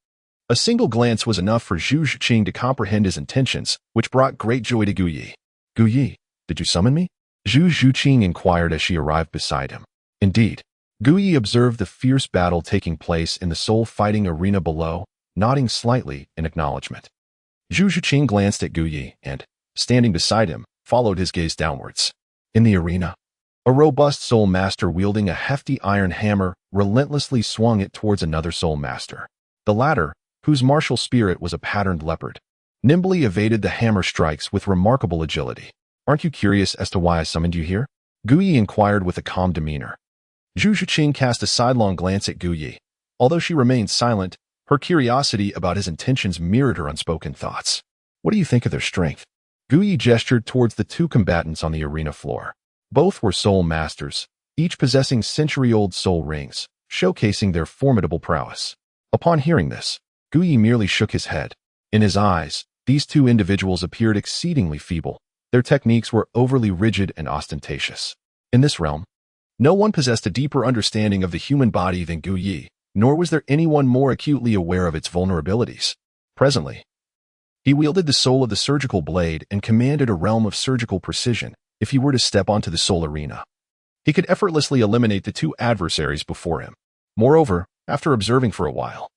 A single glance was enough for Zhu Zhuqing to comprehend his intentions, which brought great joy to Gu Ye. Gu Ye, did you summon me? Zhu Zhuqing inquired as she arrived beside him. Indeed. Gu Ye observed the fierce battle taking place in the soul-fighting arena below, nodding slightly in acknowledgement. Zhu Zhuqing glanced at Gu Ye and, standing beside him, followed his gaze downwards. In the arena, a robust soul master wielding a hefty iron hammer relentlessly swung it towards another soul master. The latter, whose martial spirit was a patterned leopard, nimbly evaded the hammer strikes with remarkable agility. Aren't you curious as to why I summoned you here? Gu Ye inquired with a calm demeanor. Zhu Zhuqing cast a sidelong glance at Gu Ye. Although she remained silent, her curiosity about his intentions mirrored her unspoken thoughts. What do you think of their strength? Gu Ye gestured towards the two combatants on the arena floor. Both were soul masters, each possessing century-old soul rings, showcasing their formidable prowess. Upon hearing this, Gu Ye merely shook his head. In his eyes, these two individuals appeared exceedingly feeble. Their techniques were overly rigid and ostentatious. In this realm, no one possessed a deeper understanding of the human body than Gu Ye, nor was there anyone more acutely aware of its vulnerabilities. Presently, he wielded the soul of the surgical blade and commanded a realm of surgical precision. If he were to step onto the soul arena, he could effortlessly eliminate the two adversaries before him. Moreover, after observing for a while,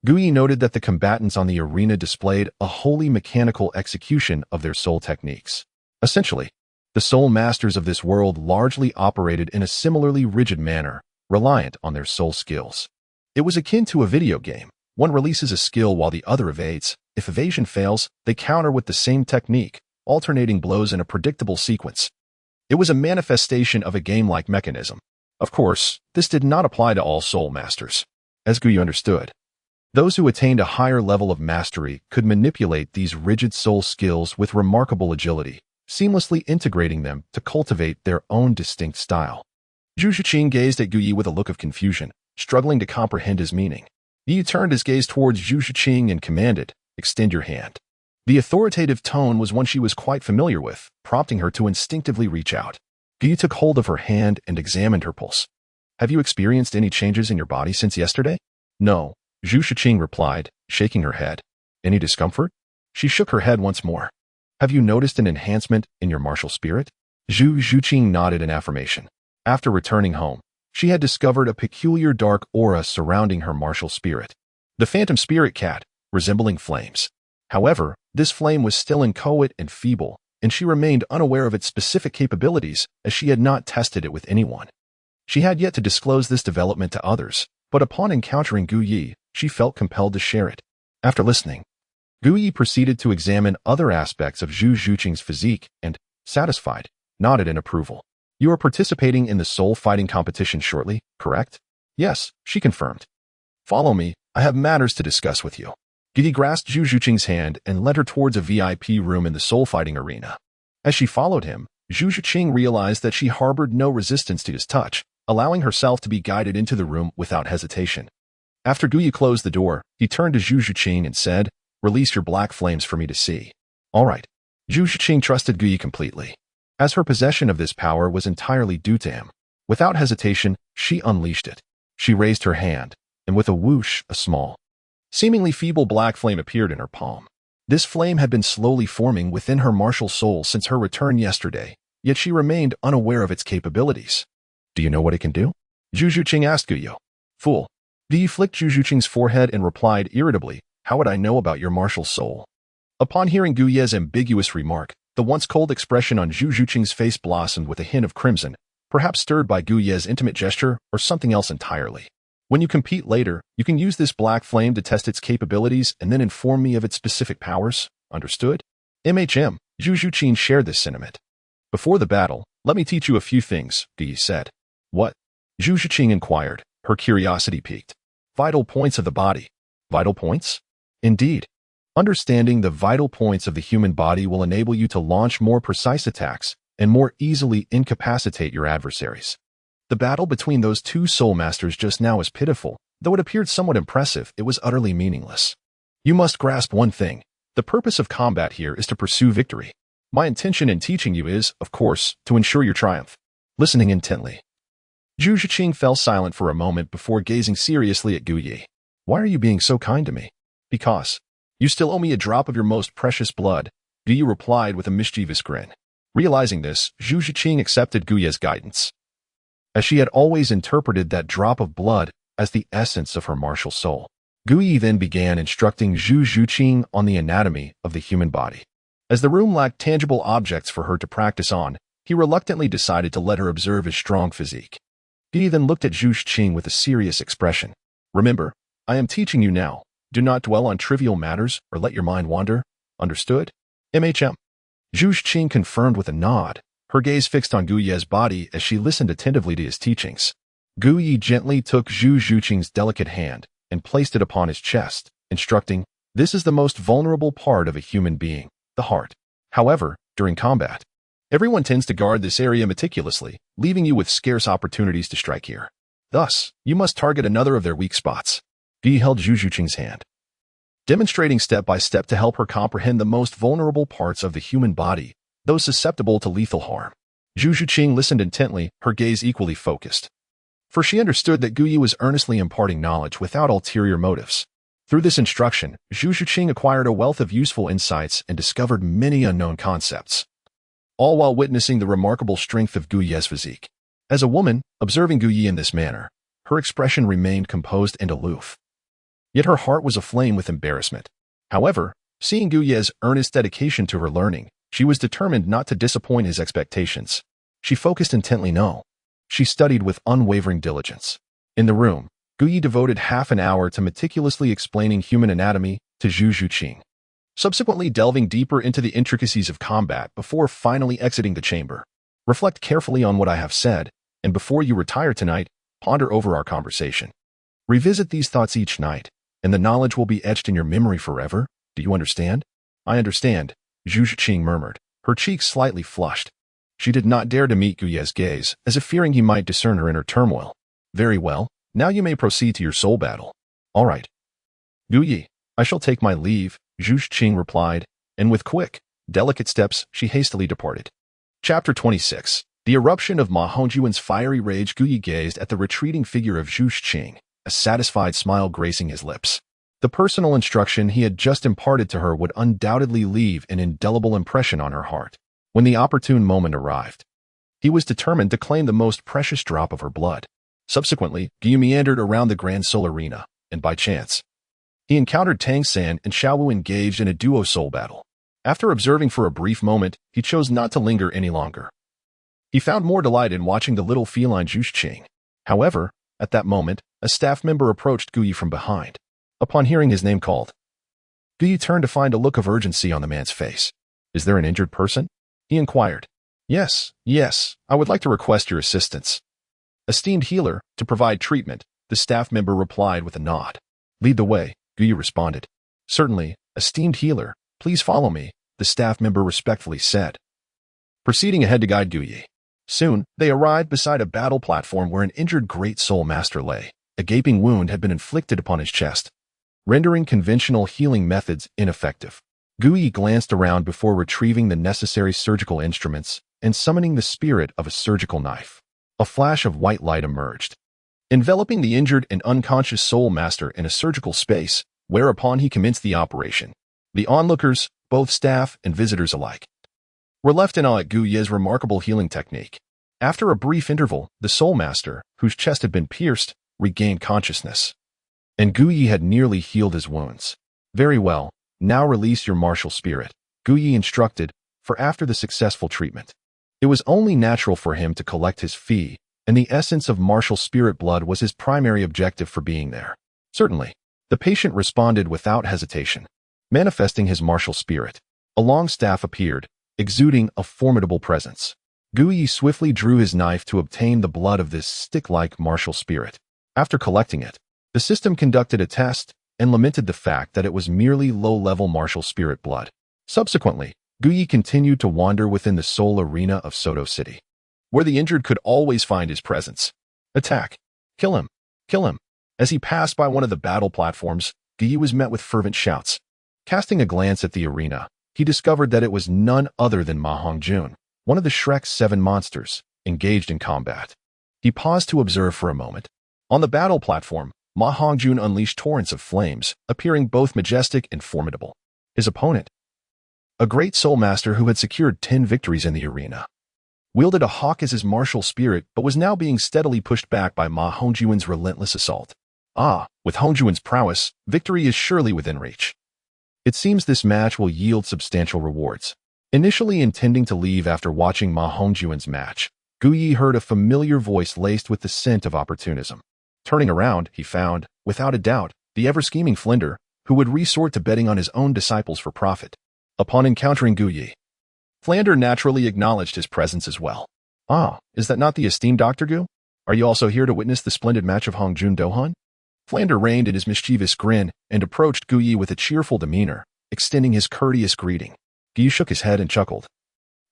Gu Ye noted that the combatants on the arena displayed a wholly mechanical execution of their soul techniques. Essentially, the soul masters of this world largely operated in a similarly rigid manner, reliant on their soul skills. It was akin to a video game. One releases a skill while the other evades. If evasion fails, they counter with the same technique, alternating blows in a predictable sequence. It was a manifestation of a game-like mechanism. Of course, this did not apply to all soul masters. As Gu Ye understood, those who attained a higher level of mastery could manipulate these rigid soul skills with remarkable agility, seamlessly integrating them to cultivate their own distinct style. Zhu Zhuqing gazed at Gu Ye with a look of confusion, struggling to comprehend his meaning. Ye turned his gaze towards Zhu Zhuqing and commanded, "Extend your hand." The authoritative tone was one she was quite familiar with, prompting her to instinctively reach out. Gu Ye took hold of her hand and examined her pulse. "Have you experienced any changes in your body since yesterday?" "No," Zhu Zhuqing replied, shaking her head. "Any discomfort?" She shook her head once more. "Have you noticed an enhancement in your martial spirit?" Zhu Zhuqing nodded in affirmation. After returning home, she had discovered a peculiar dark aura surrounding her martial spirit. The phantom spirit cat, resembling flames. However, this flame was still inchoate and feeble, and she remained unaware of its specific capabilities as she had not tested it with anyone. She had yet to disclose this development to others, but upon encountering Gu Ye, she felt compelled to share it. After listening, Gu Ye proceeded to examine other aspects of Zhu Zhuqing's physique and, satisfied, nodded in approval. "You are participating in the soul fighting competition shortly, correct?" "Yes," she confirmed. "Follow me, I have matters to discuss with you." Gu Ye grasped Zhu Zhuqing's hand and led her towards a VIP room in the soul fighting arena. As she followed him, Zhu Zhuqing realized that she harbored no resistance to his touch, allowing herself to be guided into the room without hesitation. After Gu Ye closed the door, he turned to Zhu Zhuqing and said, "Release your black flames for me to see." "All right." Zhu Zhuqing trusted Gu Ye completely, as her possession of this power was entirely due to him. Without hesitation, she unleashed it. She raised her hand, and with a whoosh, a small, seemingly feeble black flame appeared in her palm. This flame had been slowly forming within her martial soul since her return yesterday, yet she remained unaware of its capabilities. "Do you know what it can do?" Zhu Zhuqing asked Gu Ye. "Fool." Gu Ye flicked Zhu Zhuqing's forehead and replied irritably, "How would I know about your martial soul?" Upon hearing Gu Ye's ambiguous remark, the once cold expression on Zhu Zhuqing's face blossomed with a hint of crimson, perhaps stirred by Gu Ye's intimate gesture or something else entirely. When you compete later, you can use this black flame to test its capabilities and then inform me of its specific powers. Understood? Zhu Zhuqing shared this sentiment. Before the battle, let me teach you a few things, Guyi said. What? Zhu Zhuqing inquired, her curiosity piqued. Vital points of the body. Vital points? Indeed. Understanding the vital points of the human body will enable you to launch more precise attacks and more easily incapacitate your adversaries. The battle between those two soul masters just now was pitiful. Though it appeared somewhat impressive, it was utterly meaningless. You must grasp one thing. The purpose of combat here is to pursue victory. My intention in teaching you is, of course, to ensure your triumph. Listening intently. Zhu Zhuqing fell silent for a moment before gazing seriously at Guyi. Why are you being so kind to me? Because. You still owe me a drop of your most precious blood, Guyi replied with a mischievous grin. Realizing this, Zhu Zhuqing accepted Guyi's guidance, as she had always interpreted that drop of blood as the essence of her martial soul. Guyi then began instructing Zhu Zhuqing on the anatomy of the human body. As the room lacked tangible objects for her to practice on, he reluctantly decided to let her observe his strong physique. Guyi then looked at Zhu Zhuqing with a serious expression. Remember, I am teaching you now. Do not dwell on trivial matters or let your mind wander. Understood? Zhu Zhuqing confirmed with a nod, her gaze fixed on Guyi's body as she listened attentively to his teachings. Guyi gently took Zhu Zhuqing's delicate hand and placed it upon his chest, instructing, this is the most vulnerable part of a human being, the heart. However, during combat, everyone tends to guard this area meticulously, leaving you with scarce opportunities to strike here. Thus, you must target another of their weak spots. Guyi held Zhu Zhuqing's hand, demonstrating step by step to help her comprehend the most vulnerable parts of the human body, those susceptible to lethal harm. Zhu Zhuqing listened intently, her gaze equally focused, for she understood that Guyi was earnestly imparting knowledge without ulterior motives. Through this instruction, Zhu Zhuqing acquired a wealth of useful insights and discovered many unknown concepts, all while witnessing the remarkable strength of Guyi's physique. As a woman, observing Guyi in this manner, her expression remained composed and aloof. Yet her heart was aflame with embarrassment. However, seeing Guyi's earnest dedication to her learning, she was determined not to disappoint his expectations. She focused intently. She studied with unwavering diligence. In the room, Guyi devoted half an hour to meticulously explaining human anatomy to Zhu Zhuqing, subsequently delving deeper into the intricacies of combat before finally exiting the chamber. Reflect carefully on what I have said, and before you retire tonight, ponder over our conversation. Revisit these thoughts each night, and the knowledge will be etched in your memory forever. Do you understand? I understand, Zhu Zhuqing murmured, her cheeks slightly flushed. She did not dare to meet Guyi's gaze, as if fearing he might discern her inner turmoil. Very well, now you may proceed to your soul battle. All right. Guyi, I shall take my leave, Zhu Zhuqing replied, and with quick, delicate steps, she hastily departed. Chapter 26. The eruption of Ma Hongjuan's fiery rage. Guyi gazed at the retreating figure of Zhu Zhuqing, a satisfied smile gracing his lips. The personal instruction he had just imparted to her would undoubtedly leave an indelible impression on her heart. When the opportune moment arrived, he was determined to claim the most precious drop of her blood. Subsequently, Guyi meandered around the Grand Soul Arena, and by chance, he encountered Tang San and Xiaowu engaged in a duo soul battle. After observing for a brief moment, he chose not to linger any longer. He found more delight in watching the little feline Zhu Zhuqing. However, at that moment, a staff member approached Guyi from behind. Upon hearing his name called, Guyi turned to find a look of urgency on the man's face. Is there an injured person? He inquired. Yes, I would like to request your assistance. Esteemed healer, to provide treatment, the staff member replied with a nod. Lead the way, Guyi responded. Certainly, esteemed healer, please follow me, the staff member respectfully said, proceeding ahead to guide Guyi. Soon, they arrived beside a battle platform where an injured Great Soul Master lay. A gaping wound had been inflicted upon his chest, rendering conventional healing methods ineffective. Guyi glanced around before retrieving the necessary surgical instruments and summoning the spirit of a surgical knife. A flash of white light emerged, enveloping the injured and unconscious Soul Master in a surgical space, whereupon he commenced the operation. The onlookers, both staff and visitors alike, were left in awe at Guyi's remarkable healing technique. After a brief interval, the Soul Master, whose chest had been pierced, regained consciousness, and Guyi had nearly healed his wounds. Very well, now release your martial spirit, Guyi instructed, for after the successful treatment, it was only natural for him to collect his fee and the essence of martial spirit blood was his primary objective for being there. Certainly, the patient responded without hesitation, manifesting his martial spirit. A long staff appeared, exuding a formidable presence. Gu Yi swiftly drew his knife to obtain the blood of this stick-like martial spirit. After collecting it, the system conducted a test and lamented the fact that it was merely low-level martial spirit blood. Subsequently, Gu Yi continued to wander within the soul arena of Soto City, where the injured could always find his presence. Attack! Kill him! Kill him! As he passed by one of the battle platforms, Gu Yi was met with fervent shouts. Casting a glance at the arena, he discovered that it was none other than Ma Hongjun, one of the Shrek's 7 monsters, engaged in combat. He paused to observe for a moment. On the battle platform, Ma Hongjun unleashed torrents of flames, appearing both majestic and formidable. His opponent, a great soul master who had secured 10 victories in the arena, wielded a hawk as his martial spirit but was now being steadily pushed back by Ma Hongjun's relentless assault. With Hongjun's prowess, victory is surely within reach. It seems this match will yield substantial rewards. Initially intending to leave after watching Ma Hongjun's match, Gu Yi heard a familiar voice laced with the scent of opportunism. Turning around, he found, without a doubt, the ever-scheming Flinder, who would resort to betting on his own disciples for profit. Upon encountering Gu Yi, Flander naturally acknowledged his presence as well. Is that not the esteemed Dr. Gu? Are you also here to witness the splendid match of Hongjun Dohan? Flander reined in his mischievous grin and approached Gu Yi with a cheerful demeanor, extending his courteous greeting. Gu Yi shook his head and chuckled.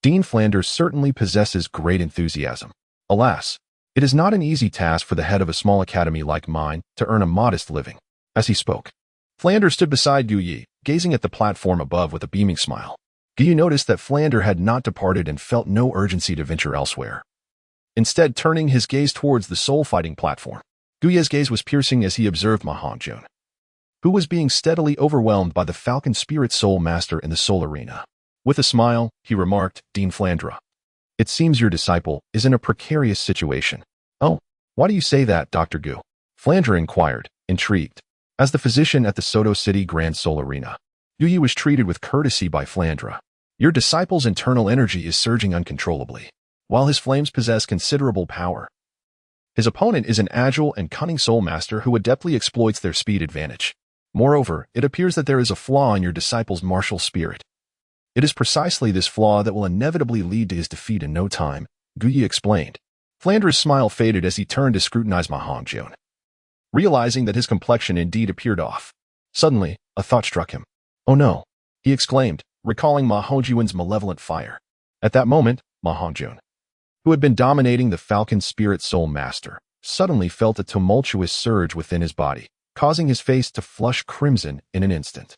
Dean Flander certainly possesses great enthusiasm. Alas, it is not an easy task for the head of a small academy like mine to earn a modest living. As he spoke, Flander stood beside Gu Yi, gazing at the platform above with a beaming smile. Gu Yi noticed that Flander had not departed and felt no urgency to venture elsewhere. Instead, turning his gaze towards the soul-fighting platform, Gu Yi's gaze was piercing as he observed Ma Hongjun, who was being steadily overwhelmed by the Falcon Spirit Soul Master in the Soul Arena. With a smile, he remarked, Dean Flandra, it seems your disciple is in a precarious situation. Oh, why do you say that, Dr. Gu? Flandra inquired, intrigued. As the physician at the Soto City Grand Soul Arena, Gu Yi was treated with courtesy by Flandra. Your disciple's internal energy is surging uncontrollably, while his flames possess considerable power. His opponent is an agile and cunning soul master who adeptly exploits their speed advantage. Moreover, it appears that there is a flaw in your disciple's martial spirit. It is precisely this flaw that will inevitably lead to his defeat in no time, Gu Yi explained. Flandra's smile faded as he turned to scrutinize Ma Hongjun, realizing that his complexion indeed appeared off. Suddenly, a thought struck him. Oh no, he exclaimed, recalling Ma Hongjun's malevolent fire. At that moment, Ma Hongjun, who had been dominating the Falcon Spirit Soul Master, suddenly felt a tumultuous surge within his body, causing his face to flush crimson in an instant.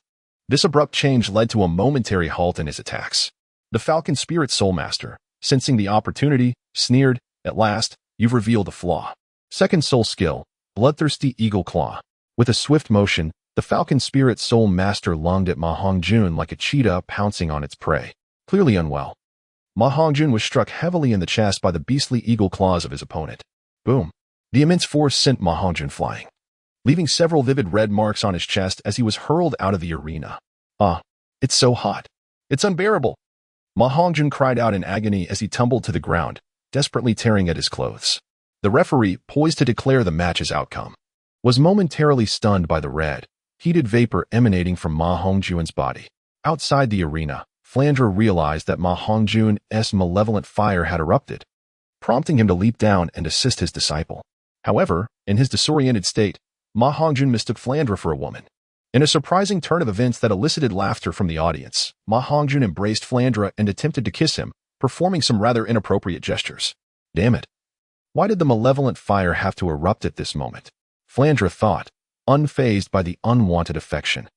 This abrupt change led to a momentary halt in his attacks. The Falcon Spirit Soul Master, sensing the opportunity, sneered, At last, you've revealed a flaw. Second soul skill, Bloodthirsty Eagle Claw. With a swift motion, the Falcon Spirit Soul Master lunged at Ma Hongjun like a cheetah pouncing on its prey. Clearly unwell, Ma Hongjun was struck heavily in the chest by the beastly eagle claws of his opponent. Boom! The immense force sent Ma Hongjun flying, leaving several vivid red marks on his chest as he was hurled out of the arena. It's so hot. It's unbearable. Ma Hongjun cried out in agony as he tumbled to the ground, desperately tearing at his clothes. The referee, poised to declare the match's outcome, was momentarily stunned by the red, heated vapor emanating from Ma Hongjun's body. Outside the arena, Flandra realized that Ma Hongjun's malevolent fire had erupted, prompting him to leap down and assist his disciple. However, in his disoriented state, Ma Hongjun mistook Flandra for a woman. In a surprising turn of events that elicited laughter from the audience, Ma Hongjun embraced Flandra and attempted to kiss him, performing some rather inappropriate gestures. Damn it. Why did the malevolent fire have to erupt at this moment? Flandra thought, unfazed by the unwanted affection.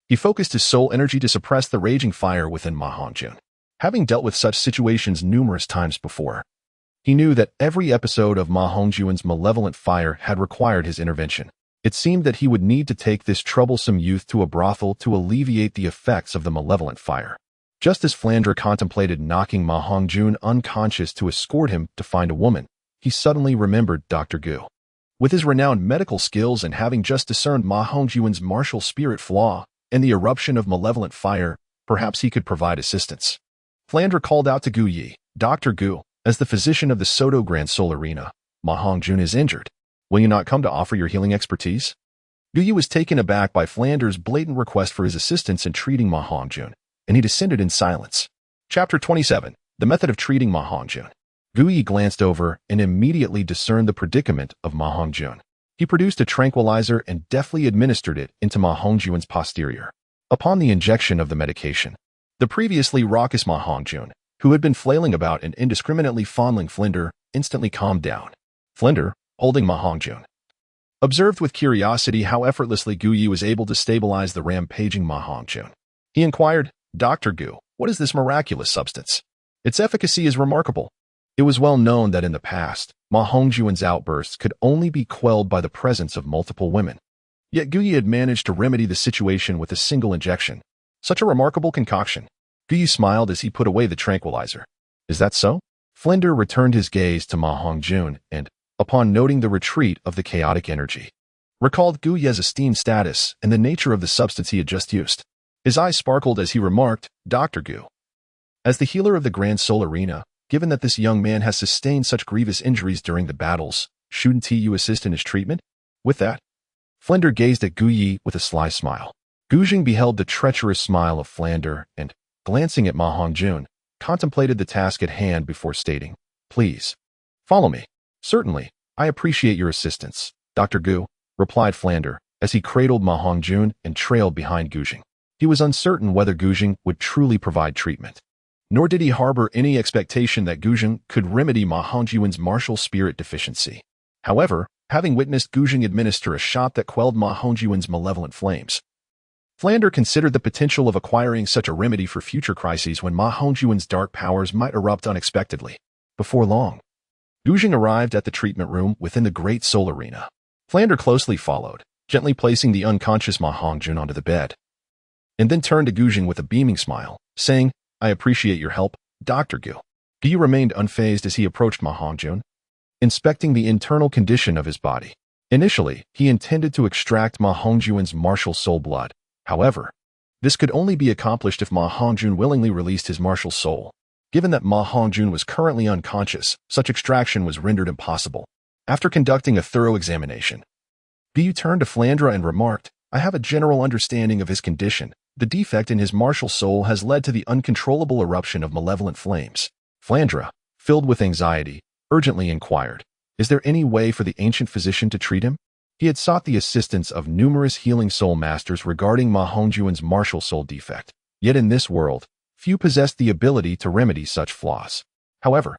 He focused his soul energy to suppress the raging fire within Ma Hongjun. Having dealt with such situations numerous times before, he knew that every episode of Ma Hongjun's malevolent fire had required his intervention. It seemed that he would need to take this troublesome youth to a brothel to alleviate the effects of the malevolent fire. Just as Flandra contemplated knocking Ma Hongjun unconscious to escort him to find a woman, he suddenly remembered Dr. Gu. With his renowned medical skills and having just discerned Ma Hongjun's martial spirit flaw and the eruption of malevolent fire, perhaps he could provide assistance. Flandra called out to Gu Yi, Dr. Gu, as the physician of the Soto Grand Soul Arena. Ma Hongjun is injured. Will you not come to offer your healing expertise? Gu Yi was taken aback by Flanders' blatant request for his assistance in treating Ma Hongjun, and he descended in silence. Chapter 27. The Method of Treating Ma Hongjun. Gu Yi glanced over and immediately discerned the predicament of Ma Hongjun. He produced a tranquilizer and deftly administered it into Ma Hongjun's posterior. Upon the injection of the medication, the previously raucous Ma Hongjun, who had been flailing about and indiscriminately fondling Flinder, instantly calmed down. Flinder, holding Ma Hongjun, observed with curiosity how effortlessly Gu Yi was able to stabilize the rampaging Ma Hongjun. He inquired, "Dr. Gu, what is this miraculous substance? Its efficacy is remarkable." It was well known that in the past, Ma Hongjun's outbursts could only be quelled by the presence of multiple women. Yet Gu Yi had managed to remedy the situation with a single injection. Such a remarkable concoction. Gu Yi smiled as he put away the tranquilizer. "Is that so?" Flinder returned his gaze to Ma Hongjun and, upon noting the retreat of the chaotic energy, recalled Gu Yi's esteemed status and the nature of the substance he had just used. His eyes sparkled as he remarked, "Dr. Gu, as the healer of the Grand Soul Arena, given that this young man has sustained such grievous injuries during the battles, shouldn't you assist in his treatment?" With that, Flinder gazed at Gu Yi with a sly smile. Gu Jing beheld the treacherous smile of Flander and, glancing at Ma Hongjun, contemplated the task at hand before stating, "Please, follow me." "Certainly, I appreciate your assistance, Dr. Gu," replied Flander, as he cradled Ma Hongjun and trailed behind Gu Jing. He was uncertain whether Gu Jing would truly provide treatment, nor did he harbor any expectation that Gu Jing could remedy Ma Hongjun's martial spirit deficiency. However, having witnessed Gu Jing administer a shot that quelled Ma Hongjun's malevolent flames, Flander considered the potential of acquiring such a remedy for future crises when Ma Hongjun's dark powers might erupt unexpectedly. Before long, Gu Jing arrived at the treatment room within the Great Soul Arena. Flander closely followed, gently placing the unconscious Ma Hongjun onto the bed, and then turned to Gu Jing with a beaming smile, saying, "I appreciate your help, Dr. Gu." Gu Yi remained unfazed as he approached Ma Hongjun, inspecting the internal condition of his body. Initially, he intended to extract Ma Hongjun's martial soul blood. However, this could only be accomplished if Ma Hongjun willingly released his martial soul. Given that Ma Hongjun was currently unconscious, such extraction was rendered impossible. After conducting a thorough examination, Gu Yi turned to Flandra and remarked, "I have a general understanding of his condition. The defect in his martial soul has led to the uncontrollable eruption of malevolent flames." Flandra, filled with anxiety, urgently inquired, "Is there any way for the ancient physician to treat him?" He had sought the assistance of numerous healing soul masters regarding Ma Hongjun's martial soul defect. Yet in this world, few possessed the ability to remedy such flaws. However,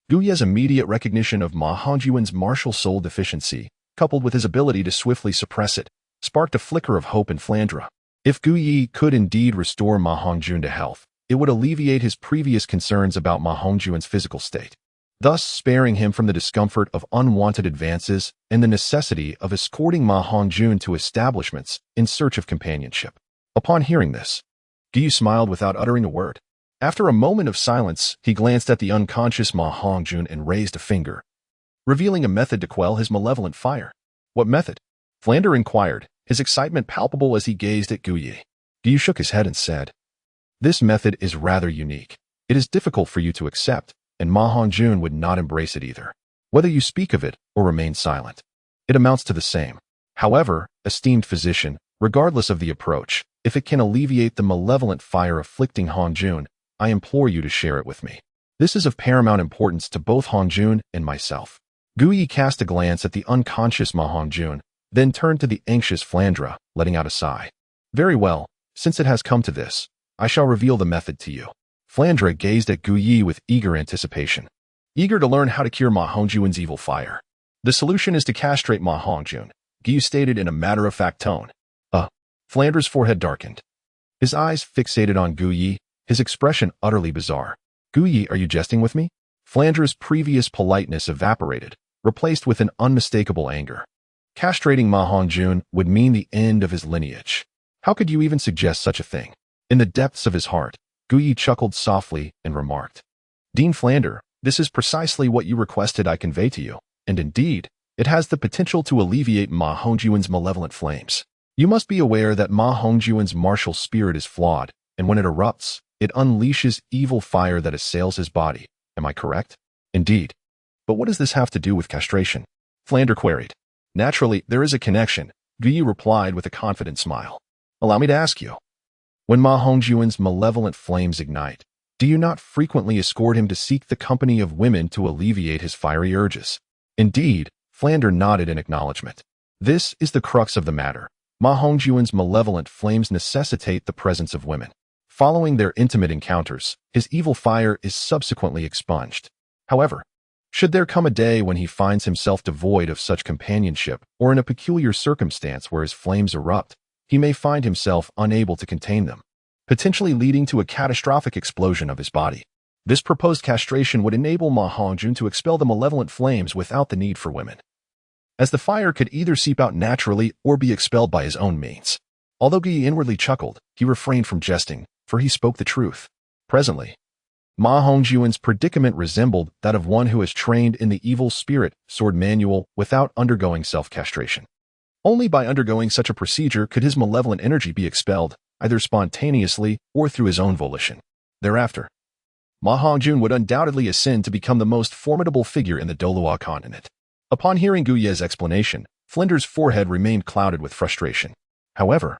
Gu Yi's immediate recognition of Ma Hongjun's martial soul deficiency, coupled with his ability to swiftly suppress it, sparked a flicker of hope in Flandra. If Gu Yi could indeed restore Ma Hongjun to health, it would alleviate his previous concerns about Ma Hongjun's physical state, thus sparing him from the discomfort of unwanted advances and the necessity of escorting Ma Hongjun to establishments in search of companionship. Upon hearing this, Gu Yi smiled without uttering a word. After a moment of silence, he glanced at the unconscious Ma Hongjun and raised a finger, revealing a method to quell his malevolent fire. "What method?" Flander inquired, his excitement palpable as he gazed at Gu Yi. Gu Yi shook his head and said, "This method is rather unique. It is difficult for you to accept, and Ma Hongjun would not embrace it either. Whether you speak of it or remain silent, it amounts to the same. However, esteemed physician, regardless of the approach, if it can alleviate the malevolent fire afflicting Hongjun, I implore you to share it with me. This is of paramount importance to both Hongjun and myself." Gu Yi cast a glance at the unconscious Ma Hongjun, then turned to the anxious Flandra, letting out a sigh. "Very well, since it has come to this, I shall reveal the method to you." Flandra gazed at Gu Yi with eager anticipation, eager to learn how to cure Ma Hongjun's evil fire. "The solution is to castrate Ma Hongjun," Gu Yi stated in a matter-of-fact tone. Flandra's forehead darkened. His eyes fixated on Gu Yi, his expression utterly bizarre. "Gu Yi, are you jesting with me?" Flandra's previous politeness evaporated, replaced with an unmistakable anger. Castrating Ma Hongjun would mean the end of his lineage. How could you even suggest such a thing? In the depths of his heart, Gu Yi chuckled softly and remarked, "Dean Flander, this is precisely what you requested I convey to you, and indeed, it has the potential to alleviate Ma Hongjun's malevolent flames. You must be aware that Ma Hongjun's martial spirit is flawed, and when it erupts, it unleashes evil fire that assails his body. Am I correct?" "Indeed." But what does this have to do with castration? Flander queried. Naturally, there is a connection, Gu Yi replied with a confident smile. Allow me to ask you. When Ma Hongjuan's malevolent flames ignite, do you not frequently escort him to seek the company of women to alleviate his fiery urges? Indeed, Flander nodded in acknowledgement. This is the crux of the matter. Ma Hongjuan's malevolent flames necessitate the presence of women. Following their intimate encounters, his evil fire is subsequently expunged. However, should there come a day when he finds himself devoid of such companionship or in a peculiar circumstance where his flames erupt, he may find himself unable to contain them, potentially leading to a catastrophic explosion of his body. This proposed castration would enable Ma Hongjun to expel the malevolent flames without the need for women, as the fire could either seep out naturally or be expelled by his own means. Although Gu Yi inwardly chuckled, he refrained from jesting, for he spoke the truth. Presently, Ma Hongjuan's predicament resembled that of one who has trained in the evil spirit sword manual without undergoing self-castration. Only by undergoing such a procedure could his malevolent energy be expelled, either spontaneously or through his own volition. Thereafter, Ma Hongjun would undoubtedly ascend to become the most formidable figure in the Douluo continent. Upon hearing Gu Ye's explanation, Flinder's forehead remained clouded with frustration. However,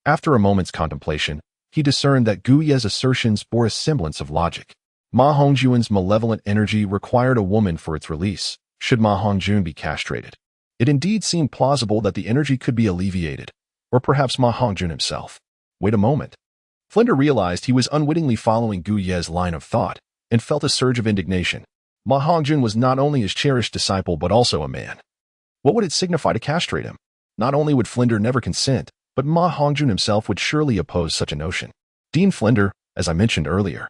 after a moment's contemplation, he discerned that Gu Ye's assertions bore a semblance of logic. Ma Hongjuan's malevolent energy required a woman for its release, should Ma Hongjun be castrated. It indeed seemed plausible that the energy could be alleviated, or perhaps Ma Hongjun himself. Wait a moment. Flinder realized he was unwittingly following Gu Ye's line of thought, and felt a surge of indignation. Ma Hongjun was not only his cherished disciple but also a man. What would it signify to castrate him? Not only would Flinder never consent, but Ma Hongjun himself would surely oppose such a notion. Dean Flinder, as I mentioned earlier.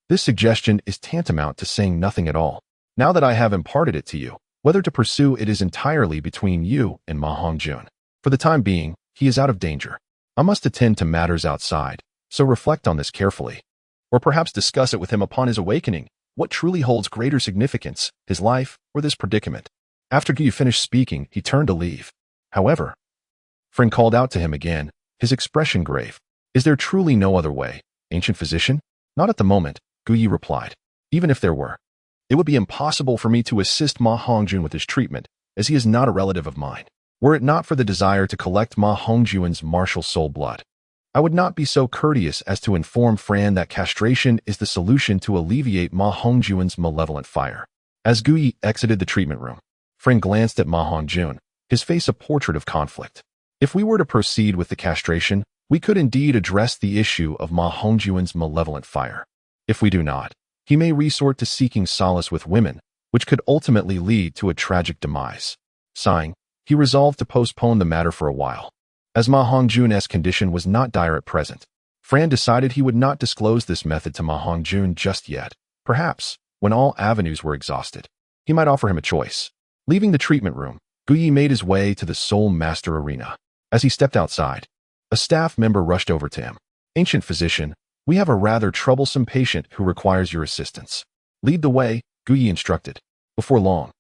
This suggestion is tantamount to saying nothing at all. Now that I have imparted it to you, whether to pursue it is entirely between you and Ma Hongjun. For the time being, he is out of danger. I must attend to matters outside, so reflect on this carefully. Or perhaps discuss it with him upon his awakening. What truly holds greater significance, his life or this predicament? After Gu finished speaking, he turned to leave. However, Friend called out to him again, his expression grave. Is there truly no other way, ancient physician? Not at the moment, Gu Yi replied. Even if there were, it would be impossible for me to assist Ma Hongjun with his treatment, as he is not a relative of mine. Were it not for the desire to collect Ma Hongjuan's martial soul blood, I would not be so courteous as to inform Fran that castration is the solution to alleviate Ma Hongjuan's malevolent fire. As Gu Yi exited the treatment room, Fran glanced at Ma Hongjun, his face a portrait of conflict. If we were to proceed with the castration, we could indeed address the issue of Ma Hongjuan's malevolent fire. If we do not, he may resort to seeking solace with women, which could ultimately lead to a tragic demise. Sighing, he resolved to postpone the matter for a while. As Ma Hongjun's condition was not dire at present, Fran decided he would not disclose this method to Ma Hongjun just yet. Perhaps, when all avenues were exhausted, he might offer him a choice. Leaving the treatment room, Gu Yi made his way to the Soul Master Arena. As he stepped outside, a staff member rushed over to him. Ancient physician, we have a rather troublesome patient who requires your assistance. Lead the way, Gu Yi instructed. Before long,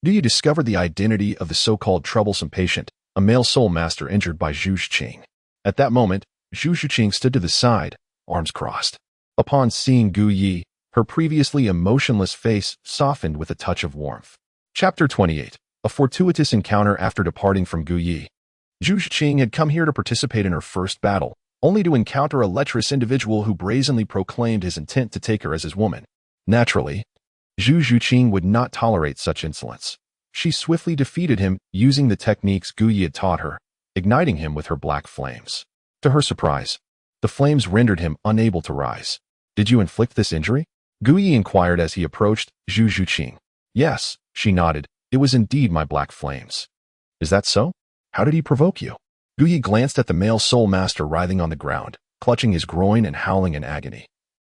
Gu Yi discovered the identity of the so-called troublesome patient, a male soul master injured by Zhu Zhuqing. At that moment, Zhu Zhuqing stood to the side, arms crossed. Upon seeing Gu Yi, her previously emotionless face softened with a touch of warmth. Chapter 28. A fortuitous encounter. After departing from Gu Yi, Zhu Zhuqing had come here to participate in her first battle, only to encounter a lecherous individual who brazenly proclaimed his intent to take her as his woman. Naturally, Zhu Zhuqing would not tolerate such insolence. She swiftly defeated him using the techniques Gu Yi had taught her, igniting him with her black flames. To her surprise, the flames rendered him unable to rise. Did you inflict this injury? Gu Yi inquired as he approached Zhu Zhuqing. Yes, she nodded. It was indeed my black flames. Is that so? How did he provoke you? Gu Yi glanced at the male soul master writhing on the ground, clutching his groin and howling in agony,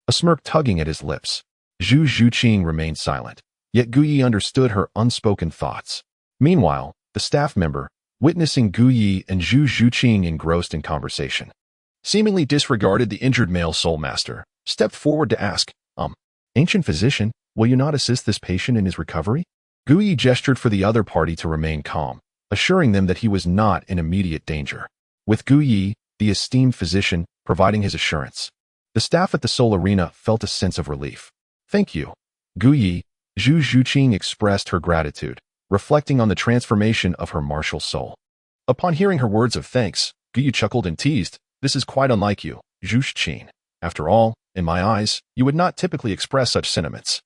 a smirk tugging at his lips. Zhu Zhuqing remained silent, yet Gu Yi understood her unspoken thoughts. Meanwhile, the staff member, witnessing Gu Yi and Zhu Zhuqing engrossed in conversation, seemingly disregarded the injured male soul master, stepped forward to ask, Ancient physician, will you not assist this patient in his recovery? Gu Yi gestured for the other party to remain calm, assuring them that he was not in immediate danger. With Gu Yi, the esteemed physician, providing his assurance, the staff at the Soul Arena felt a sense of relief. Thank you, Gu Yi, Zhu Zhuqing expressed her gratitude, reflecting on the transformation of her martial soul. Upon hearing her words of thanks, Guyi chuckled and teased, "This is quite unlike you, Zhu Zhuqing. After all, in my eyes, you would not typically express such sentiments."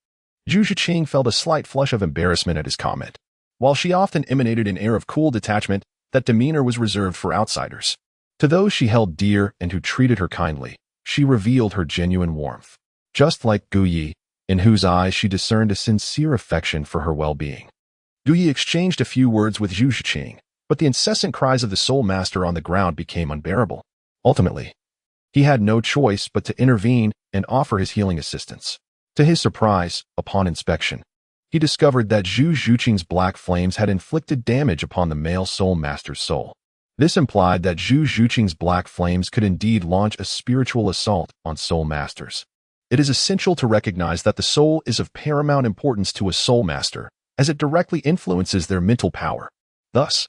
Zhu Zhuqing felt a slight flush of embarrassment at his comment. While she often emanated an air of cool detachment, that demeanor was reserved for outsiders. To those she held dear and who treated her kindly, she revealed her genuine warmth. Just like Guyi, in whose eyes she discerned a sincere affection for her well-being. Guyi exchanged a few words with Zhu Zhuqing, but the incessant cries of the soul master on the ground became unbearable. Ultimately, he had no choice but to intervene and offer his healing assistance. To his surprise, upon inspection, he discovered that Zhu Zhuqing's black flames had inflicted damage upon the male soul master's soul. This implied that Zhu Zhuqing's black flames could indeed launch a spiritual assault on soul masters. It is essential to recognize that the soul is of paramount importance to a soul master, as it directly influences their mental power. Thus,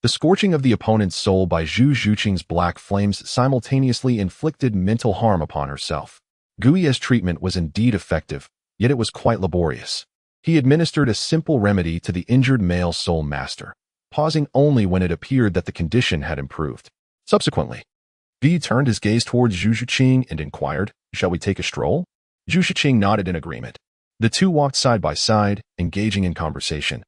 the scorching of the opponent's soul by Zhu Zhuqing's black flames simultaneously inflicted mental harm upon herself. Guyi's treatment was indeed effective, yet it was quite laborious. He administered a simple remedy to the injured male soul master, pausing only when it appeared that the condition had improved. Subsequently, Guyi turned his gaze towards Zhu Zhuqing and inquired, "Shall we take a stroll?" Zhu Zhuqing nodded in agreement. The two walked side by side, engaging in conversation,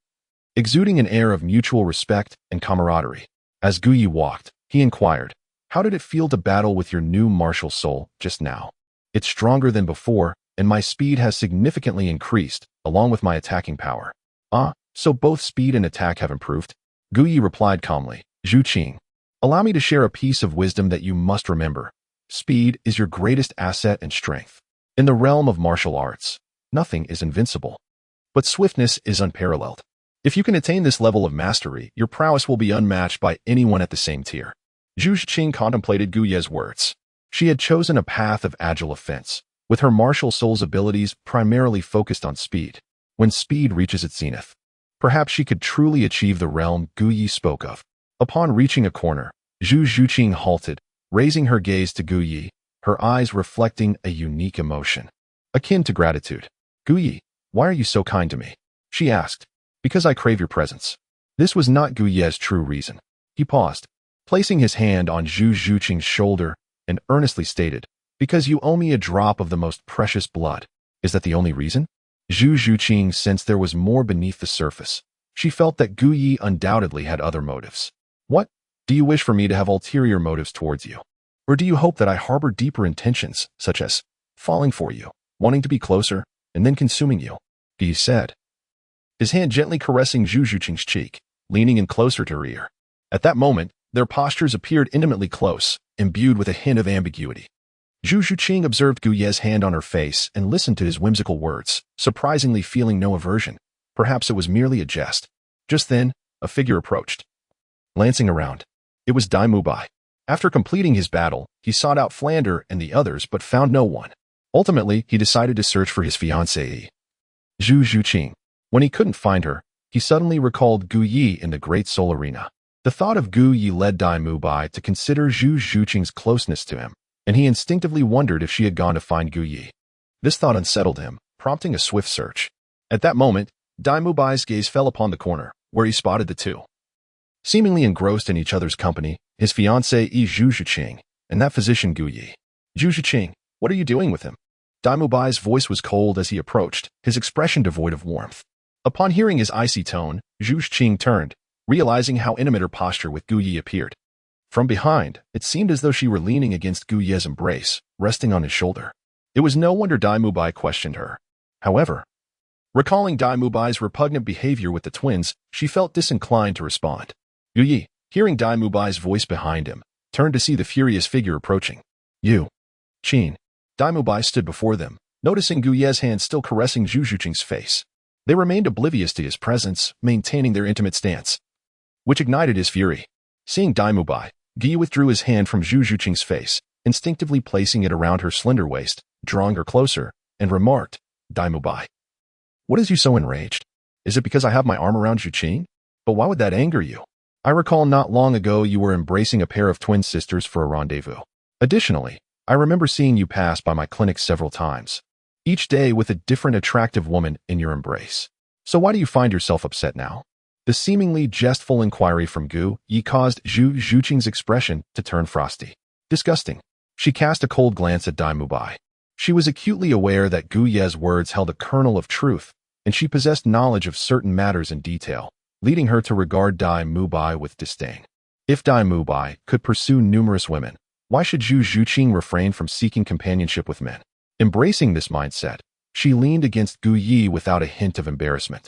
exuding an air of mutual respect and camaraderie. As Guyi walked, he inquired, "How did it feel to battle with your new martial soul just now?" "It's stronger than before, and my speed has significantly increased, along with my attacking power." "Ah, so both speed and attack have improved?" Guyi replied calmly, "Zhu Qing, allow me to share a piece of wisdom that you must remember. Speed is your greatest asset and strength. In the realm of martial arts, nothing is invincible, but swiftness is unparalleled. If you can attain this level of mastery, your prowess will be unmatched by anyone at the same tier." Zhu Zhuqing contemplated Guyi's words. She had chosen a path of agile offense, with her martial soul's abilities primarily focused on speed. When speed reaches its zenith, perhaps she could truly achieve the realm Guyi spoke of. Upon reaching a corner, Zhu Zhuqing halted, raising her gaze to Guyi, her eyes reflecting a unique emotion, akin to gratitude. "Guyi, why are you so kind to me?" she asked. "Because I crave your presence." This was not Guyi's true reason. He paused, placing his hand on Zhu Zhuqing's shoulder, and earnestly stated, "Because you owe me a drop of the most precious blood." "Is that the only reason?" Zhu Zhuqing sensed there was more beneath the surface. She felt that Guyi undoubtedly had other motives. "What? Do you wish for me to have ulterior motives towards you? Or do you hope that I harbor deeper intentions, such as falling for you, wanting to be closer, and then consuming you?" Guyi said, his hand gently caressing Zhu Zhuqing's cheek, leaning in closer to her ear. At that moment, their postures appeared intimately close, imbued with a hint of ambiguity. Zhu Zhuqing observed Guyi's hand on her face and listened to his whimsical words, surprisingly feeling no aversion. Perhaps it was merely a jest. Just then, a figure approached. Glancing around, it was Dai Mubai. After completing his battle, he sought out Flander and the others but found no one. Ultimately, he decided to search for his fiancée, Zhu Zhuqing. When he couldn't find her, he suddenly recalled Guyi in the Great Soul Arena. The thought of Guyi led Dai Mubai to consider Zhu Zhuqing's closeness to him, and he instinctively wondered if she had gone to find Guyi. This thought unsettled him, prompting a swift search. At that moment, Dai Mubai's gaze fell upon the corner, where he spotted the two. Seemingly engrossed in each other's company, his fiancée Zhu Zhuqing, and that physician Guyi. "Zhu Zhuqing, what are you doing with him?" Dai Mubai's voice was cold as he approached, his expression devoid of warmth. Upon hearing his icy tone, Zhu Zhuqing turned, realizing how intimate her posture with Guyi appeared. From behind, it seemed as though she were leaning against Guyi's embrace, resting on his shoulder. It was no wonder Dai Mubai questioned her. However, recalling Dai Mubai's repugnant behavior with the twins, she felt disinclined to respond. Guyi, hearing Dai Mubai's voice behind him, turned to see the furious figure approaching. "You, Qin." Dai Mubai stood before them, noticing Guyi's hand still caressing Zhu Zhuqing's face. They remained oblivious to his presence, maintaining their intimate stance, which ignited his fury. Seeing Dai Mubai, Guyi withdrew his hand from Zhu Zhuqing's face, instinctively placing it around her slender waist, drawing her closer, and remarked, "Dai Mubai, what is you so enraged? Is it because I have my arm around Zhuqing? But why would that anger you? I recall not long ago you were embracing a pair of twin sisters for a rendezvous. Additionally, I remember seeing you pass by my clinic several times." each day with a different attractive woman in your embrace. So why do you find yourself upset now? The seemingly jestful inquiry from Gu Yi caused Zhu Zhuqing's expression to turn frosty. Disgusting. She cast a cold glance at Dai Mubai. She was acutely aware that Gu Ye's words held a kernel of truth, and she possessed knowledge of certain matters in detail, leading her to regard Dai Mubai with disdain. If Dai Mubai could pursue numerous women, why should Zhu Zhuqing refrain from seeking companionship with men? Embracing this mindset, she leaned against Gu Yi without a hint of embarrassment,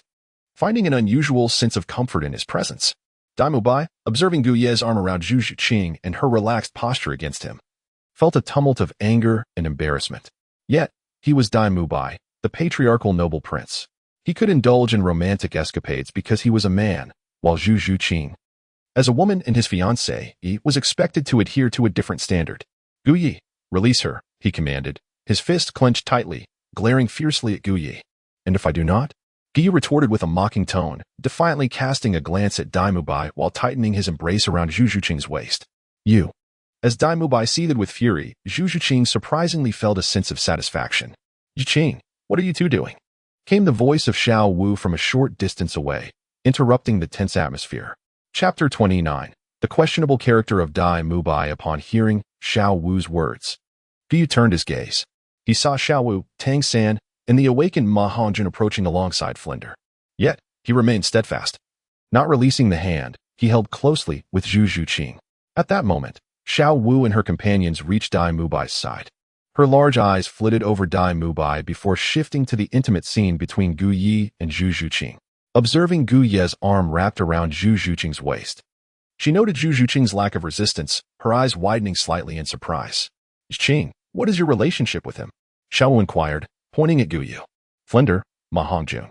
finding an unusual sense of comfort in his presence. Dai Mubai, observing Gu Ye's arm around Zhu Zhuqing and her relaxed posture against him, felt a tumult of anger and embarrassment. Yet, he was Dai Mubai, the patriarchal noble prince. He could indulge in romantic escapades because he was a man, while Zhu Zhuqing, as a woman and his fiancée, he was expected to adhere to a different standard. Gu Yi, release her, he commanded, his fist clenched tightly, glaring fiercely at Gu Yi. And if I do not? Gu Yi retorted with a mocking tone, defiantly casting a glance at Dai Mubai while tightening his embrace around Zhu Zhuqing's waist. You. As Dai Mubai seethed with fury, Zhu Zhuqing surprisingly felt a sense of satisfaction. Zhuqing, what are you two doing? Came the voice of Xiao Wu from a short distance away, interrupting the tense atmosphere. Chapter 29. The questionable character of Dai Mubai upon hearing Xiao Wu's words. Gu Yi turned his gaze. He saw Xiao Wu, Tang San, and the awakened Ma Hongjun approaching alongside Flinder. Yet, he remained steadfast. Not releasing the hand, he held closely with Zhu Zhuqing. At that moment, Xiao Wu and her companions reached Dai Mubai's side. Her large eyes flitted over Dai Mubai before shifting to the intimate scene between Gu Yi and Zhu Zhuqing. Observing Gu Ye's arm wrapped around Zhu Zhuqing's waist, she noted Zhu Zhuqing's lack of resistance, her eyes widening slightly in surprise. Zhuqing, what is your relationship with him? Xiao Wu inquired, pointing at Gu Yi. Flinder, Ma Hongjun,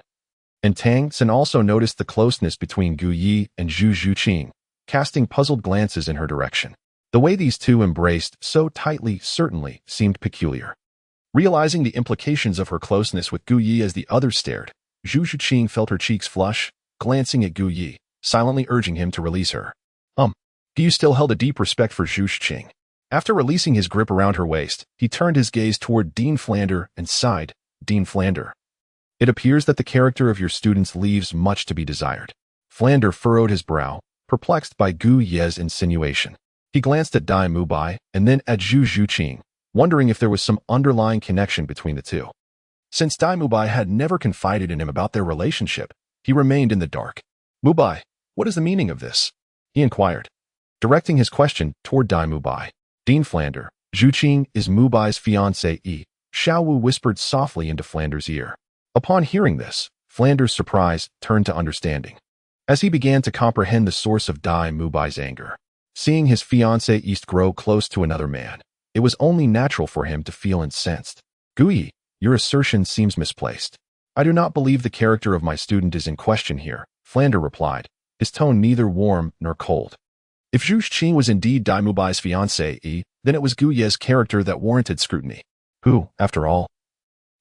and Tang San also noticed the closeness between Gu Yi and Zhu Zhuqing, casting puzzled glances in her direction. The way these two embraced so tightly certainly seemed peculiar. Realizing the implications of her closeness with Gu Yi as the others stared, Zhu Zhuqing felt her cheeks flush, glancing at Gu Yi, silently urging him to release her. Gu Yi still held a deep respect for Zhu Zhuqing. After releasing his grip around her waist, he turned his gaze toward Dean Flander and sighed, Dean Flander. It appears that the character of your students leaves much to be desired. Flander furrowed his brow, perplexed by Gu Ye's insinuation. He glanced at Dai Mubai and then at Zhu Zhuqing, wondering if there was some underlying connection between the two. Since Dai Mubai had never confided in him about their relationship, he remained in the dark. Mubai, what is the meaning of this? He inquired, directing his question toward Dai Mubai. Dean Flander, Zhuqing is Mubai's fiancée. Xiao Wu whispered softly into Flander's ear. Upon hearing this, Flander's surprise turned to understanding. As he began to comprehend the source of Dai Mubai's anger, seeing his fiancée grow close to another man, it was only natural for him to feel incensed. Gu Yi, your assertion seems misplaced. I do not believe the character of my student is in question here, Flander replied, his tone neither warm nor cold. If Zhu Zhuqing was indeed Dai Mubai's fiancée, then it was Gu Ye's character that warranted scrutiny. Who, after all,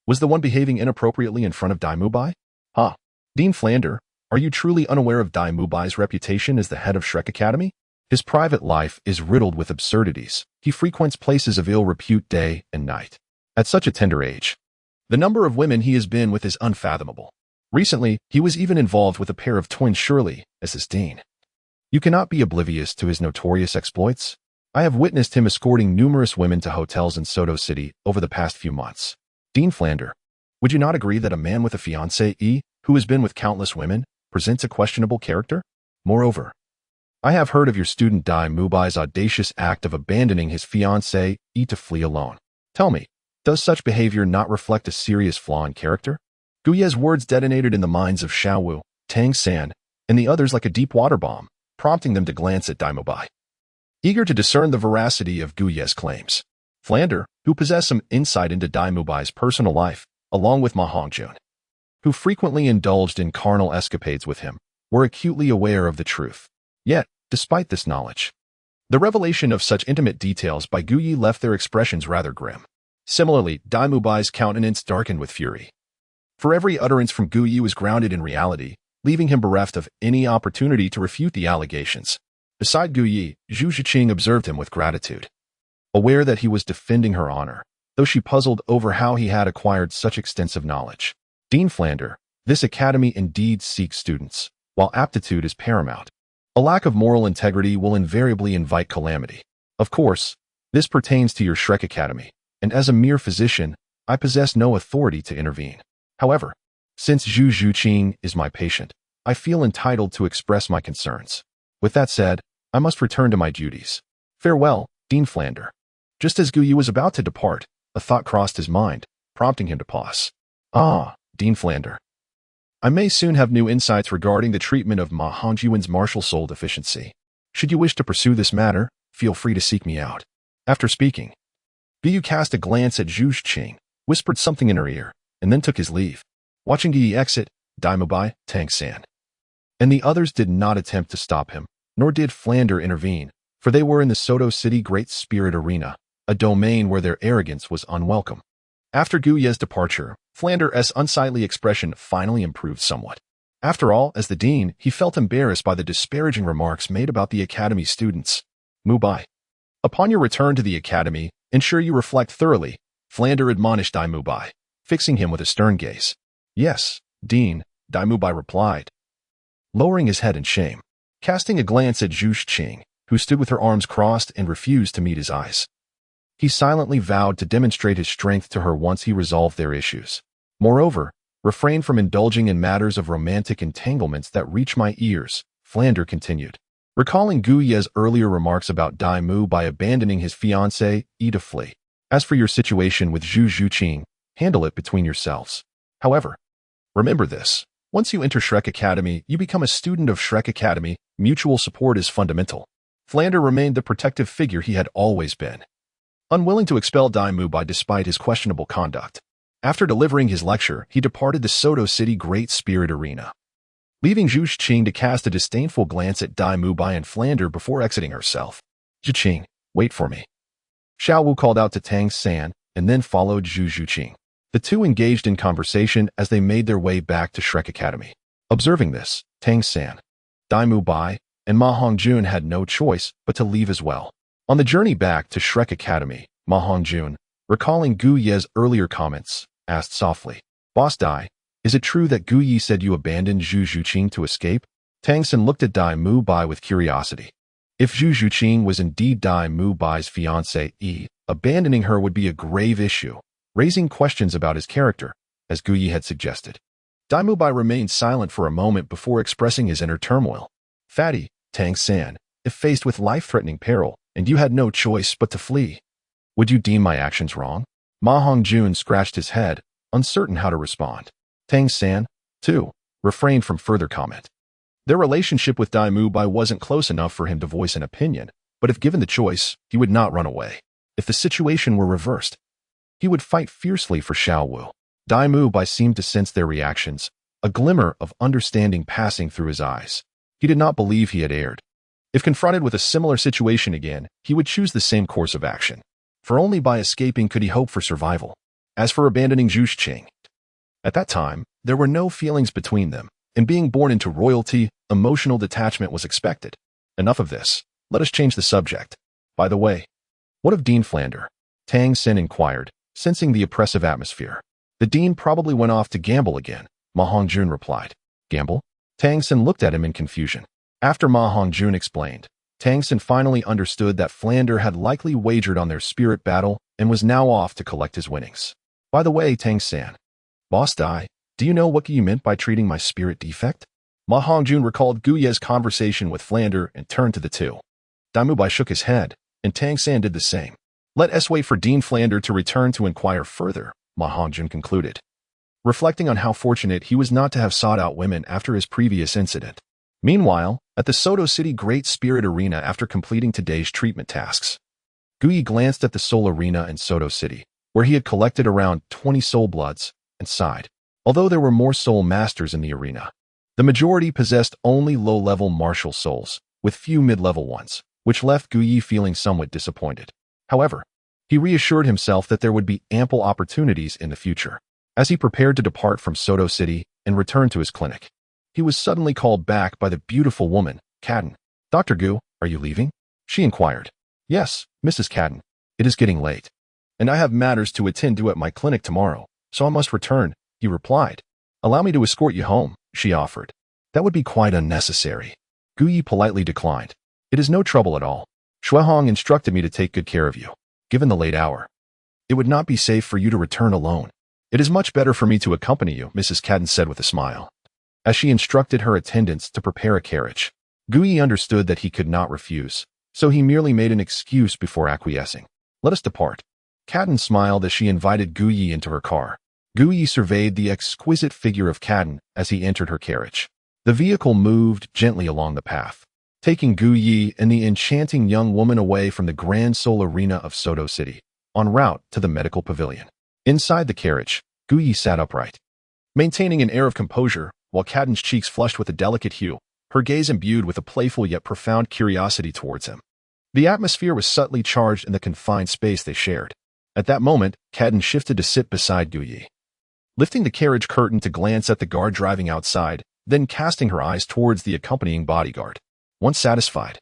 was the one behaving inappropriately in front of Dai Mubai? Dean Flander, are you truly unaware of Dai Mubai's reputation as the head of Shrek Academy? His private life is riddled with absurdities. He frequents places of ill repute day and night. At such a tender age, the number of women he has been with is unfathomable. Recently, he was even involved with a pair of twins Shirley as his dean. You cannot be oblivious to his notorious exploits. I have witnessed him escorting numerous women to hotels in Soto City over the past few months. Dean Flander, would you not agree that a man with a fiancée, who has been with countless women, presents a questionable character? Moreover, I have heard of your student Dai Mubai's audacious act of abandoning his fiancée to flee alone. Tell me, does such behavior not reflect a serious flaw in character? Gu Ye's words detonated in the minds of Xiao Wu, Tang San, and the others like a deep water bomb, prompting them to glance at Dai Mubai, eager to discern the veracity of Gu Ye's claims. Flander, who possessed some insight into Dai Mubai's personal life, along with Ma Hongjun, who frequently indulged in carnal escapades with him, were acutely aware of the truth. Yet, despite this knowledge, the revelation of such intimate details by Gu Yi left their expressions rather grim. Similarly, Dai Mubai's countenance darkened with fury. For every utterance from Gu Yi was grounded in reality, leaving him bereft of any opportunity to refute the allegations. Beside Gu Yi, Zhu Zhuqing observed him with gratitude. Aware that he was defending her honor, though she puzzled over how he had acquired such extensive knowledge. Dean Flander, this academy indeed seeks students, while aptitude is paramount. A lack of moral integrity will invariably invite calamity. Of course, this pertains to your Shrek Academy, and as a mere physician, I possess no authority to intervene. However, since Zhu Zhuqing is my patient, I feel entitled to express my concerns. With that said, I must return to my duties. Farewell, Dean Flander. Just as Guyi was about to depart, a thought crossed his mind, prompting him to pause. Ah, Dean Flander. I may soon have new insights regarding the treatment of Ma Hongyuan's martial soul deficiency. Should you wish to pursue this matter, feel free to seek me out. After speaking, Guyi cast a glance at Zhu Zhuqing, whispered something in her ear, and then took his leave. Watching Guyi exit, Daimubai, Tang San, and the others did not attempt to stop him, nor did Flander intervene, for they were in the Soto City Great Spirit Arena, a domain where their arrogance was unwelcome. After Guyi's departure, Flander's unsightly expression finally improved somewhat. After all, as the dean, he felt embarrassed by the disparaging remarks made about the academy students. Mubai. Upon your return to the academy, ensure you reflect thoroughly, Flander admonished Daimubai, fixing him with a stern gaze. Yes, Dean, Daimubai replied, lowering his head in shame, casting a glance at Zhu Zhuqing, who stood with her arms crossed and refused to meet his eyes. He silently vowed to demonstrate his strength to her once he resolved their issues. Moreover, refrain from indulging in matters of romantic entanglements that reach my ears, Flander continued, recalling Guyi's earlier remarks about Daimu by abandoning his fiancée, to flee. As for your situation with Zhu Zhuqing, handle it between yourselves. However, remember this. Once you enter Shrek Academy, you become a student of Shrek Academy. Mutual support is fundamental. Flander remained the protective figure he had always been, unwilling to expel Daimubai despite his questionable conduct. After delivering his lecture, he departed the Soto City Great Spirit Arena, leaving Zhu Zhuqing to cast a disdainful glance at Daimubai and Flander before exiting herself. Zhuqing, wait for me. Xiao Wu called out to Tang San, and then followed Zhu Zhuqing. The two engaged in conversation as they made their way back to Shrek Academy. Observing this, Tang San, Daimubai, and Ma Hongjun had no choice but to leave as well. On the journey back to Shrek Academy, Ma Hongjun, recalling Guyi's earlier comments, asked softly, Boss Dai, is it true that Guyi said you abandoned Zhu Zhuqing to escape? Tang San looked at Daimubai with curiosity. If Zhu Zhuqing was indeed Daimubai's fiancée, abandoning her would be a grave issue, raising questions about his character, as Guyi had suggested. Daimubai remained silent for a moment before expressing his inner turmoil. Fatty, Tang San, if faced with life-threatening peril, and you had no choice but to flee, would you deem my actions wrong? Ma Hongjun scratched his head, uncertain how to respond. Tang San, too, refrained from further comment. Their relationship with Daimubai wasn't close enough for him to voice an opinion, but if given the choice, he would not run away. If the situation were reversed, he would fight fiercely for Xiao Wu. Daimubai seemed to sense their reactions, a glimmer of understanding passing through his eyes. He did not believe he had erred. If confronted with a similar situation again, he would choose the same course of action, for only by escaping could he hope for survival. As for abandoning Zhu Zhuqing, at that time, there were no feelings between them, and being born into royalty, emotional detachment was expected. Enough of this. Let us change the subject. By the way, what of Dean Flander? Tang San inquired, sensing the oppressive atmosphere. The dean probably went off to gamble again, Ma Hongjun replied. Gamble? Tang San looked at him in confusion. After Ma Hongjun explained, Tang San finally understood that Flander had likely wagered on their spirit battle and was now off to collect his winnings. By the way, Tang San, Boss Dai, do you know what you meant by treating my spirit defect? Ma Hongjun recalled Guyi's conversation with Flander and turned to the two. Daimubai shook his head, and Tang San did the same. Let us wait for Dean Flander to return to inquire further, Ma Hongjun concluded, reflecting on how fortunate he was not to have sought out women after his previous incident. Meanwhile, at the Soto City Great Spirit Arena after completing today's treatment tasks, Guyi glanced at the Soul Arena in Soto City, where he had collected around 20 soul bloods, and sighed. Although there were more soul masters in the arena, the majority possessed only low-level martial souls, with few mid-level ones, which left Guyi feeling somewhat disappointed. However, he reassured himself that there would be ample opportunities in the future. As he prepared to depart from Soto City and return to his clinic, he was suddenly called back by the beautiful woman, Cadden. Dr. Gu, are you leaving? She inquired. Yes, Mrs. Cadden. It is getting late. and I have matters to attend to at my clinic tomorrow, so I must return, he replied. Allow me to escort you home, she offered. That would be quite unnecessary. Gu Yi politely declined. It is no trouble at all. Shui Hong instructed me to take good care of you. Given the late hour, it would not be safe for you to return alone. It is much better for me to accompany you, Mrs. Cadden said with a smile, as she instructed her attendants to prepare a carriage. Gu Yi understood that he could not refuse, so he merely made an excuse before acquiescing. Let us depart. Cadden smiled as she invited Gu Yi into her car. Gu Yi surveyed the exquisite figure of Cadden as he entered her carriage. The vehicle moved gently along the path, taking Gu Yi and the enchanting young woman away from the Grand Seoul Arena of Sodo City, en route to the medical pavilion. Inside the carriage, Gu Yi sat upright, maintaining an air of composure, while Cadden's cheeks flushed with a delicate hue, her gaze imbued with a playful yet profound curiosity towards him. The atmosphere was subtly charged in the confined space they shared. At that moment, Cadden shifted to sit beside Gu Yi, lifting the carriage curtain to glance at the guard driving outside, then casting her eyes towards the accompanying bodyguard. Once satisfied,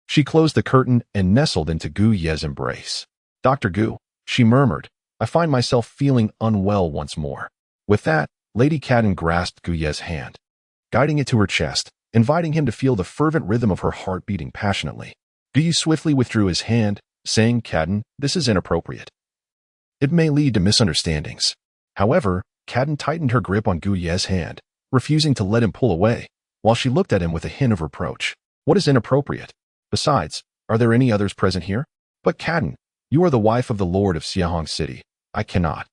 she closed the curtain and nestled into Gu Ye's embrace. Dr. Gu, she murmured, I find myself feeling unwell once more. With that, Lady Cadden grasped Gu Ye's hand, guiding it to her chest, inviting him to feel the fervent rhythm of her heart beating passionately. Gu Yi swiftly withdrew his hand, saying, Cadden, this is inappropriate. It may lead to misunderstandings. However, Cadden tightened her grip on Gu Ye's hand, refusing to let him pull away, while she looked at him with a hint of reproach. What is inappropriate? Besides, are there any others present here? But Cadden, you are the wife of the Lord of Xiahong City. I cannot.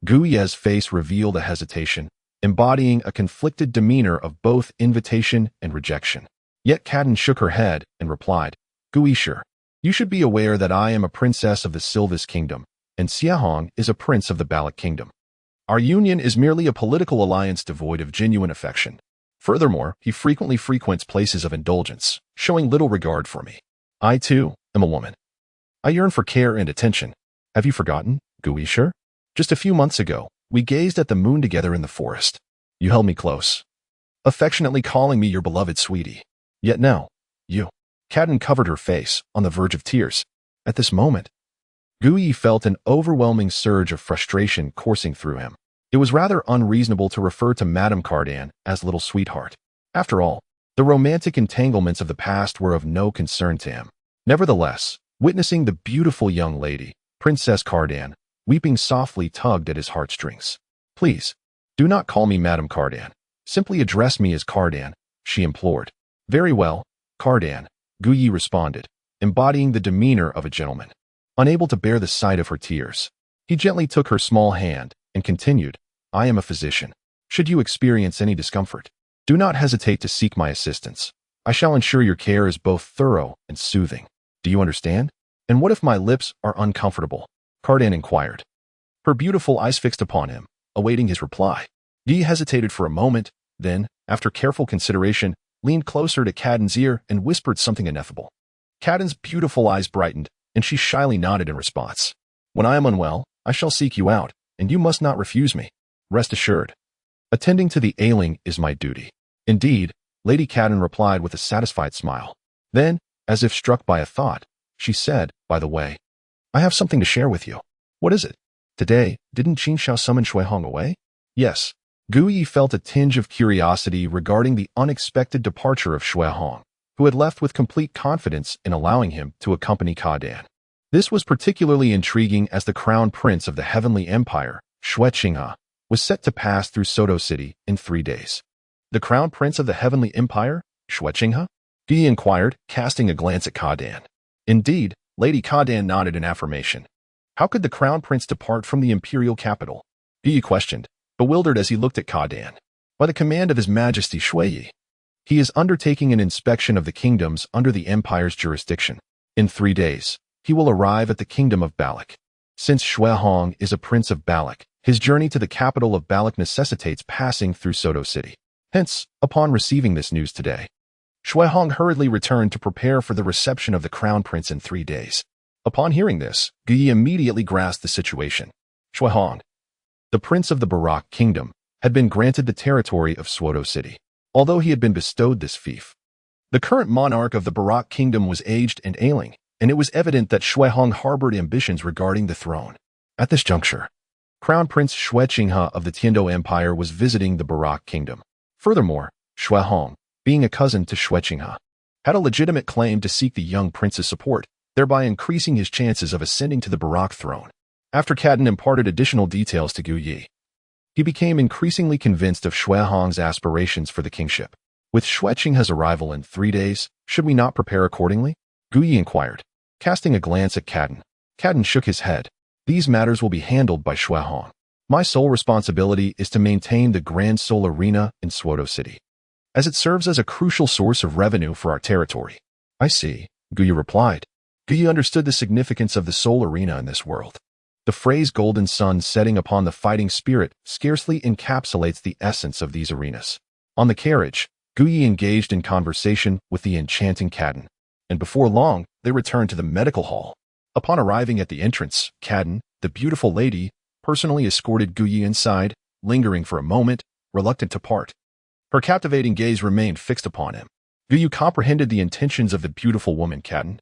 Gu Ye's face revealed a hesitation, embodying a conflicted demeanor of both invitation and rejection. Yet Cadden shook her head and replied, Gu Yi, sure. You should be aware that I am a princess of the Silvis Kingdom, and Xiahong is a prince of the Balak Kingdom. Our union is merely a political alliance devoid of genuine affection. Furthermore, he frequently frequents places of indulgence, showing little regard for me. I, too, am a woman. I yearn for care and attention. Have you forgotten, Gu Yi, sure? Just a few months ago, we gazed at the moon together in the forest. You held me close, affectionately calling me your beloved sweetie. Yet now, you. Cadden covered her face, on the verge of tears. At this moment, Gu Yi felt an overwhelming surge of frustration coursing through him. It was rather unreasonable to refer to Madame Cardan as little sweetheart. After all, the romantic entanglements of the past were of no concern to him. Nevertheless, witnessing the beautiful young lady, Princess Cardan, weeping softly tugged at his heartstrings. Please, do not call me Madame Cardan. Simply address me as Cardan, she implored. Very well, Cardan, Gu Yi responded, embodying the demeanor of a gentleman. Unable to bear the sight of her tears, he gently took her small hand and continued, I am a physician. Should you experience any discomfort, do not hesitate to seek my assistance. I shall ensure your care is both thorough and soothing. Do you understand? And what if my lips are uncomfortable? Cardan inquired, her beautiful eyes fixed upon him, awaiting his reply. Gu Yi hesitated for a moment, then, after careful consideration, leaned closer to Cadden's ear and whispered something ineffable. Cadden's beautiful eyes brightened, and she shyly nodded in response. When I am unwell, I shall seek you out, and you must not refuse me. Rest assured. Attending to the ailing is my duty. Indeed, Lady Cadden replied with a satisfied smile. Then, as if struck by a thought, she said, by the way, I have something to share with you. What is it? Today, didn't Qin Shao summon Shui Hong away? Yes. Gu Yi felt a tinge of curiosity regarding the unexpected departure of Shui Hong, who had left with complete confidence in allowing him to accompany Cardan. This was particularly intriguing as the crown prince of the Heavenly Empire, Shui Qinghe, was set to pass through Sodo City in 3 days. The crown prince of the Heavenly Empire, Shui Qinghe? Gu Yi inquired, casting a glance at Cardan. Indeed, Lady Cardan nodded in affirmation. How could the crown prince depart from the imperial capital? Gu Yi questioned, bewildered as he looked at Cardan. By the command of His Majesty Shui Yi. He is undertaking an inspection of the kingdoms under the empire's jurisdiction. In 3 days, he will arrive at the kingdom of Balak. Since Shui Hong is a prince of Balak, his journey to the capital of Balak necessitates passing through Sodo City. Hence, upon receiving this news today, Shui Hong hurriedly returned to prepare for the reception of the crown prince in 3 days. Upon hearing this, Gu Yi immediately grasped the situation. Shui Hong, the prince of the Barak kingdom, had been granted the territory of Sodo City. Although he had been bestowed this fief, the current monarch of the Barak kingdom was aged and ailing, and it was evident that Shui Hong harbored ambitions regarding the throne. At this juncture, Crown Prince Xue Qinghe of the Tiando Empire was visiting the Barak Kingdom. Furthermore, Xue Hong, being a cousin to Xue Qinghe, had a legitimate claim to seek the young prince's support, thereby increasing his chances of ascending to the Barak throne. After Cadden imparted additional details to Gu Yi, he became increasingly convinced of Xue Hong's aspirations for the kingship. With Xue Qinghe's arrival in 3 days, should we not prepare accordingly? Gu Yi inquired, casting a glance at Cadden. Cadden shook his head. These matters will be handled by Xue Hong. My sole responsibility is to maintain the Grand Soul Arena in Suodo City, as it serves as a crucial source of revenue for our territory. I see, Gu Yi replied. Gu Yi understood the significance of the Soul Arena in this world. The phrase golden sun setting upon the fighting spirit scarcely encapsulates the essence of these arenas. On the carriage, Gu Yi engaged in conversation with the enchanting Cadden, and before long, they returned to the medical hall. Upon arriving at the entrance, Cadden, the beautiful lady, personally escorted Gu Yi inside, lingering for a moment, reluctant to part. Her captivating gaze remained fixed upon him. Gu Yi comprehended the intentions of the beautiful woman, Cadden.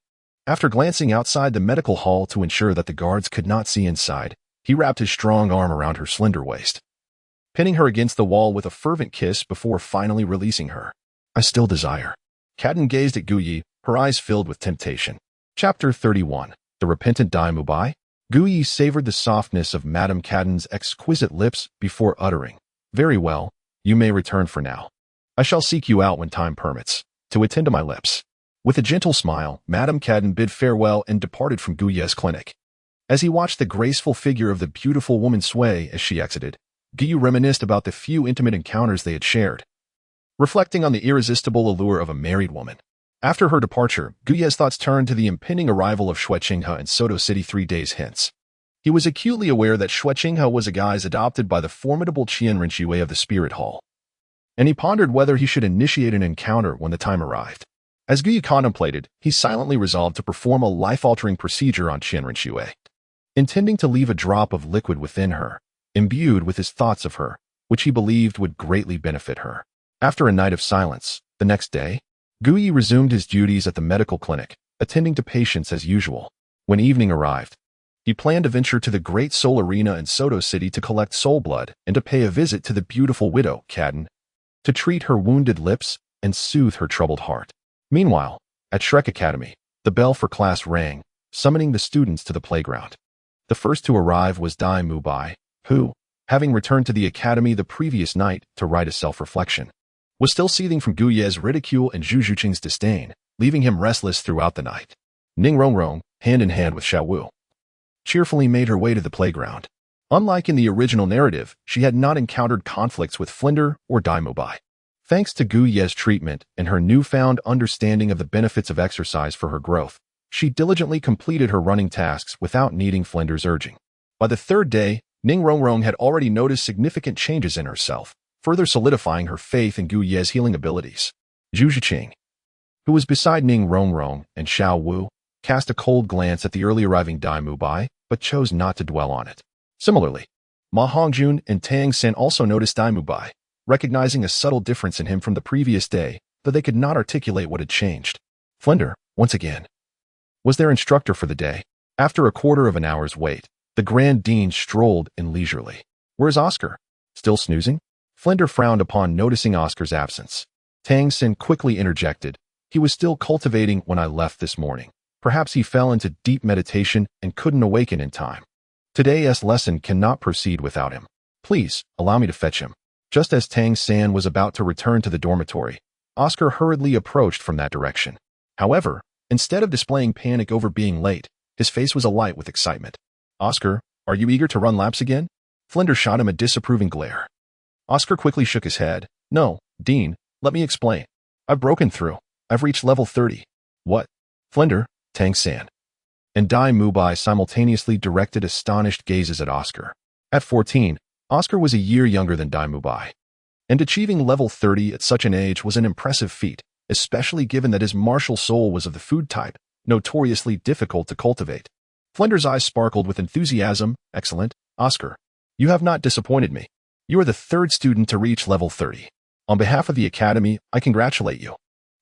After glancing outside the medical hall to ensure that the guards could not see inside, he wrapped his strong arm around her slender waist, pinning her against the wall with a fervent kiss before finally releasing her. I still desire. Cadden gazed at Gu Yi, her eyes filled with temptation. Chapter 31. The Repentant Dai Mubai. Gu Yi savored the softness of Madame Cadden's exquisite lips before uttering, Very well, you may return for now. I shall seek you out when time permits, to attend to my lips. With a gentle smile, Madame Cadden bid farewell and departed from Gu Yi's clinic. As he watched the graceful figure of the beautiful woman sway as she exited, Gu Yi reminisced about the few intimate encounters they had shared, reflecting on the irresistible allure of a married woman. After her departure, Gu Yi's thoughts turned to the impending arrival of Xue Qinghe in Suodo City 3 days hence. He was acutely aware that Xue Qinghe was a guise adopted by the formidable Qian Renxue of the Spirit Hall, and he pondered whether he should initiate an encounter when the time arrived. As Gu Yi contemplated, he silently resolved to perform a life-altering procedure on Qian Renxue, intending to leave a drop of liquid within her, imbued with his thoughts of her, which he believed would greatly benefit her. After a night of silence, the next day, Gu Yi resumed his duties at the medical clinic, attending to patients as usual. When evening arrived, he planned to venture to the Great Soul Arena in Suodo City to collect soul blood and to pay a visit to the beautiful widow, Cadden, to treat her wounded lips and soothe her troubled heart. Meanwhile, at Shrek Academy, the bell for class rang, summoning the students to the playground. The first to arrive was Dai Mubai, who, having returned to the academy the previous night to write a self-reflection, was still seething from Gu Yi's ridicule and Zhu Zhuqing's disdain, leaving him restless throughout the night. Ning Rongrong, hand in hand with Xiao Wu, cheerfully made her way to the playground. Unlike in the original narrative, she had not encountered conflicts with Flinder or Dai Mubai. Thanks to Gu Yi's treatment and her newfound understanding of the benefits of exercise for her growth, she diligently completed her running tasks without needing Flinder's urging. By the 3rd day, Ning Rongrong had already noticed significant changes in herself, further solidifying her faith in Gu Yi's healing abilities. Zhu Zhuqing, who was beside Ning Rongrong and Xiao Wu, cast a cold glance at the early arriving Dai Mubai, but chose not to dwell on it. Similarly, Ma Hongjun and Tang San also noticed Dai Mubai, recognizing a subtle difference in him from the previous day, though they could not articulate what had changed. Flinder, once again, was their instructor for the day. After a quarter of an hour's wait, the Grand Dean strolled in leisurely. Where's Oscar? Still snoozing? Flinder frowned upon noticing Oscar's absence. Tang San quickly interjected, He was still cultivating when I left this morning. Perhaps he fell into deep meditation and couldn't awaken in time. Today's lesson cannot proceed without him. Please, allow me to fetch him. Just as Tang San was about to return to the dormitory, Oscar hurriedly approached from that direction. However, instead of displaying panic over being late, his face was alight with excitement. Oscar, are you eager to run laps again? Flinder shot him a disapproving glare. Oscar quickly shook his head. No, Dean, let me explain. I've broken through. I've reached level 30. What? Flinder, Tang San, and Dai Mubai simultaneously directed astonished gazes at Oscar. At 14, Oscar was a year younger than Dai Mubai, and achieving level 30 at such an age was an impressive feat, especially given that his martial soul was of the food type, notoriously difficult to cultivate. Flinder's eyes sparkled with enthusiasm. Excellent, Oscar. You have not disappointed me. You are the 3rd student to reach level 30. On behalf of the Academy, I congratulate you.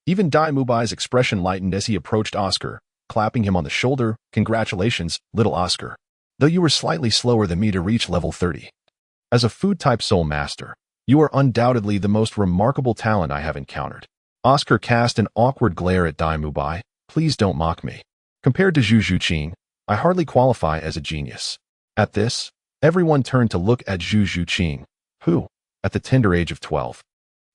Even Dai Mubai's expression lightened as he approached Oscar, clapping him on the shoulder. Congratulations, little Oscar. though you were slightly slower than me to reach level 30. As a food-type soul master, you are undoubtedly the most remarkable talent I have encountered. Oscar cast an awkward glare at Dai Mubai. Please don't mock me. Compared to Zhu Zhuqing, I hardly qualify as a genius. At this, everyone turned to look at Zhu Zhuqing, who, at the tender age of 12,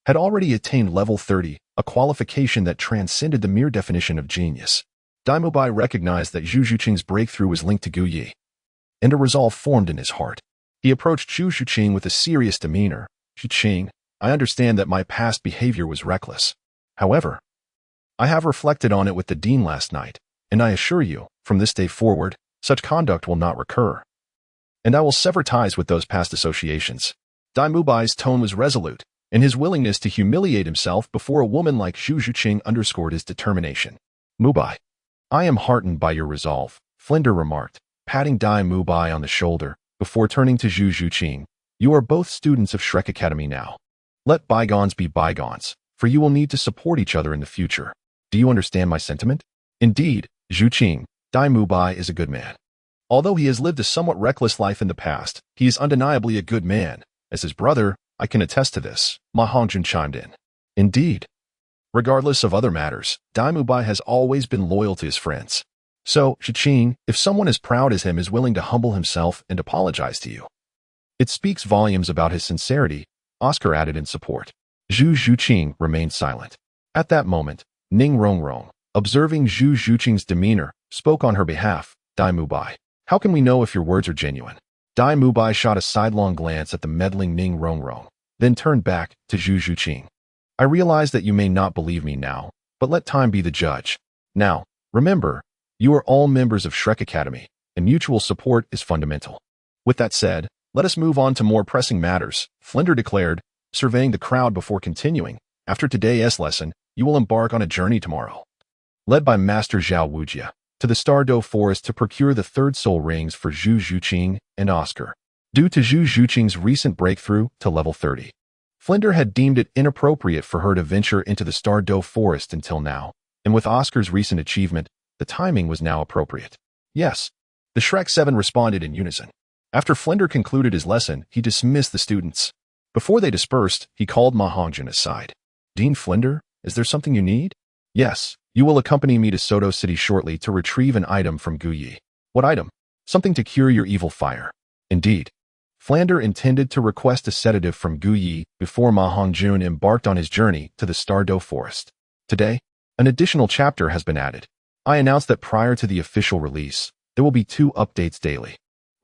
had already attained level 30, a qualification that transcended the mere definition of genius. Dai Mubai recognized that Zhu Zhuqing's breakthrough was linked to Gu Yi, and a resolve formed in his heart. He approached Zhu Zhuqing with a serious demeanor. Zhuqing, I understand that my past behavior was reckless. However, I have reflected on it with the dean last night, and I assure you, from this day forward, such conduct will not recur. And I will sever ties with those past associations. Dai Mubai's tone was resolute, and his willingness to humiliate himself before a woman like Zhu Zhuqing underscored his determination. Mubai, I am heartened by your resolve, Flinder remarked, patting Dai Mubai on the shoulder, before turning to Zhu Zhuqing. You are both students of Shrek Academy now. Let bygones be bygones, for you will need to support each other in the future. Do you understand my sentiment? Indeed, Zhuqing, Dai Mubai is a good man. Although he has lived a somewhat reckless life in the past, he is undeniably a good man. As his brother, I can attest to this, Ma Hongjun chimed in. Indeed. Regardless of other matters, Dai Mubai has always been loyal to his friends. So, Zhuqing, if someone as proud as him is willing to humble himself and apologize to you, it speaks volumes about his sincerity, Oscar added in support. Zhu Zhuqing remained silent. At that moment, Ning Rongrong, observing Zhu Zhuqing's demeanor, spoke on her behalf. Dai Mubai, how can we know if your words are genuine? Dai Mubai shot a sidelong glance at the meddling Ning Rongrong, then turned back to Zhu Zhuqing. I realize that you may not believe me now, but let time be the judge. Now, remember, you are all members of Shrek Academy, and mutual support is fundamental. With that said, let us move on to more pressing matters, Flinder declared, surveying the crowd before continuing. After today's lesson, you will embark on a journey tomorrow, led by Master Zhao Wujia, to the Stardow Forest to procure the third soul rings for Zhu Zhuqing and Oscar. Due to Zhu Zhuqing's recent breakthrough to level 30, Flinder had deemed it inappropriate for her to venture into the Stardow Forest until now, and with Oscar's recent achievement, the timing was now appropriate. Yes, the Shrek 7 responded in unison. After Flinder concluded his lesson, he dismissed the students. Before they dispersed, he called Ma Hongjun aside. Dean Flinder, is there something you need? Yes, you will accompany me to Soto City shortly to retrieve an item from Gu Yi. What item? Something to cure your evil fire. Indeed. Flinder intended to request a sedative from Gu Yi before Ma Hongjun embarked on his journey to the Stardow Forest. Today, an additional chapter has been added. I announced that prior to the official release, there will be 2 updates daily,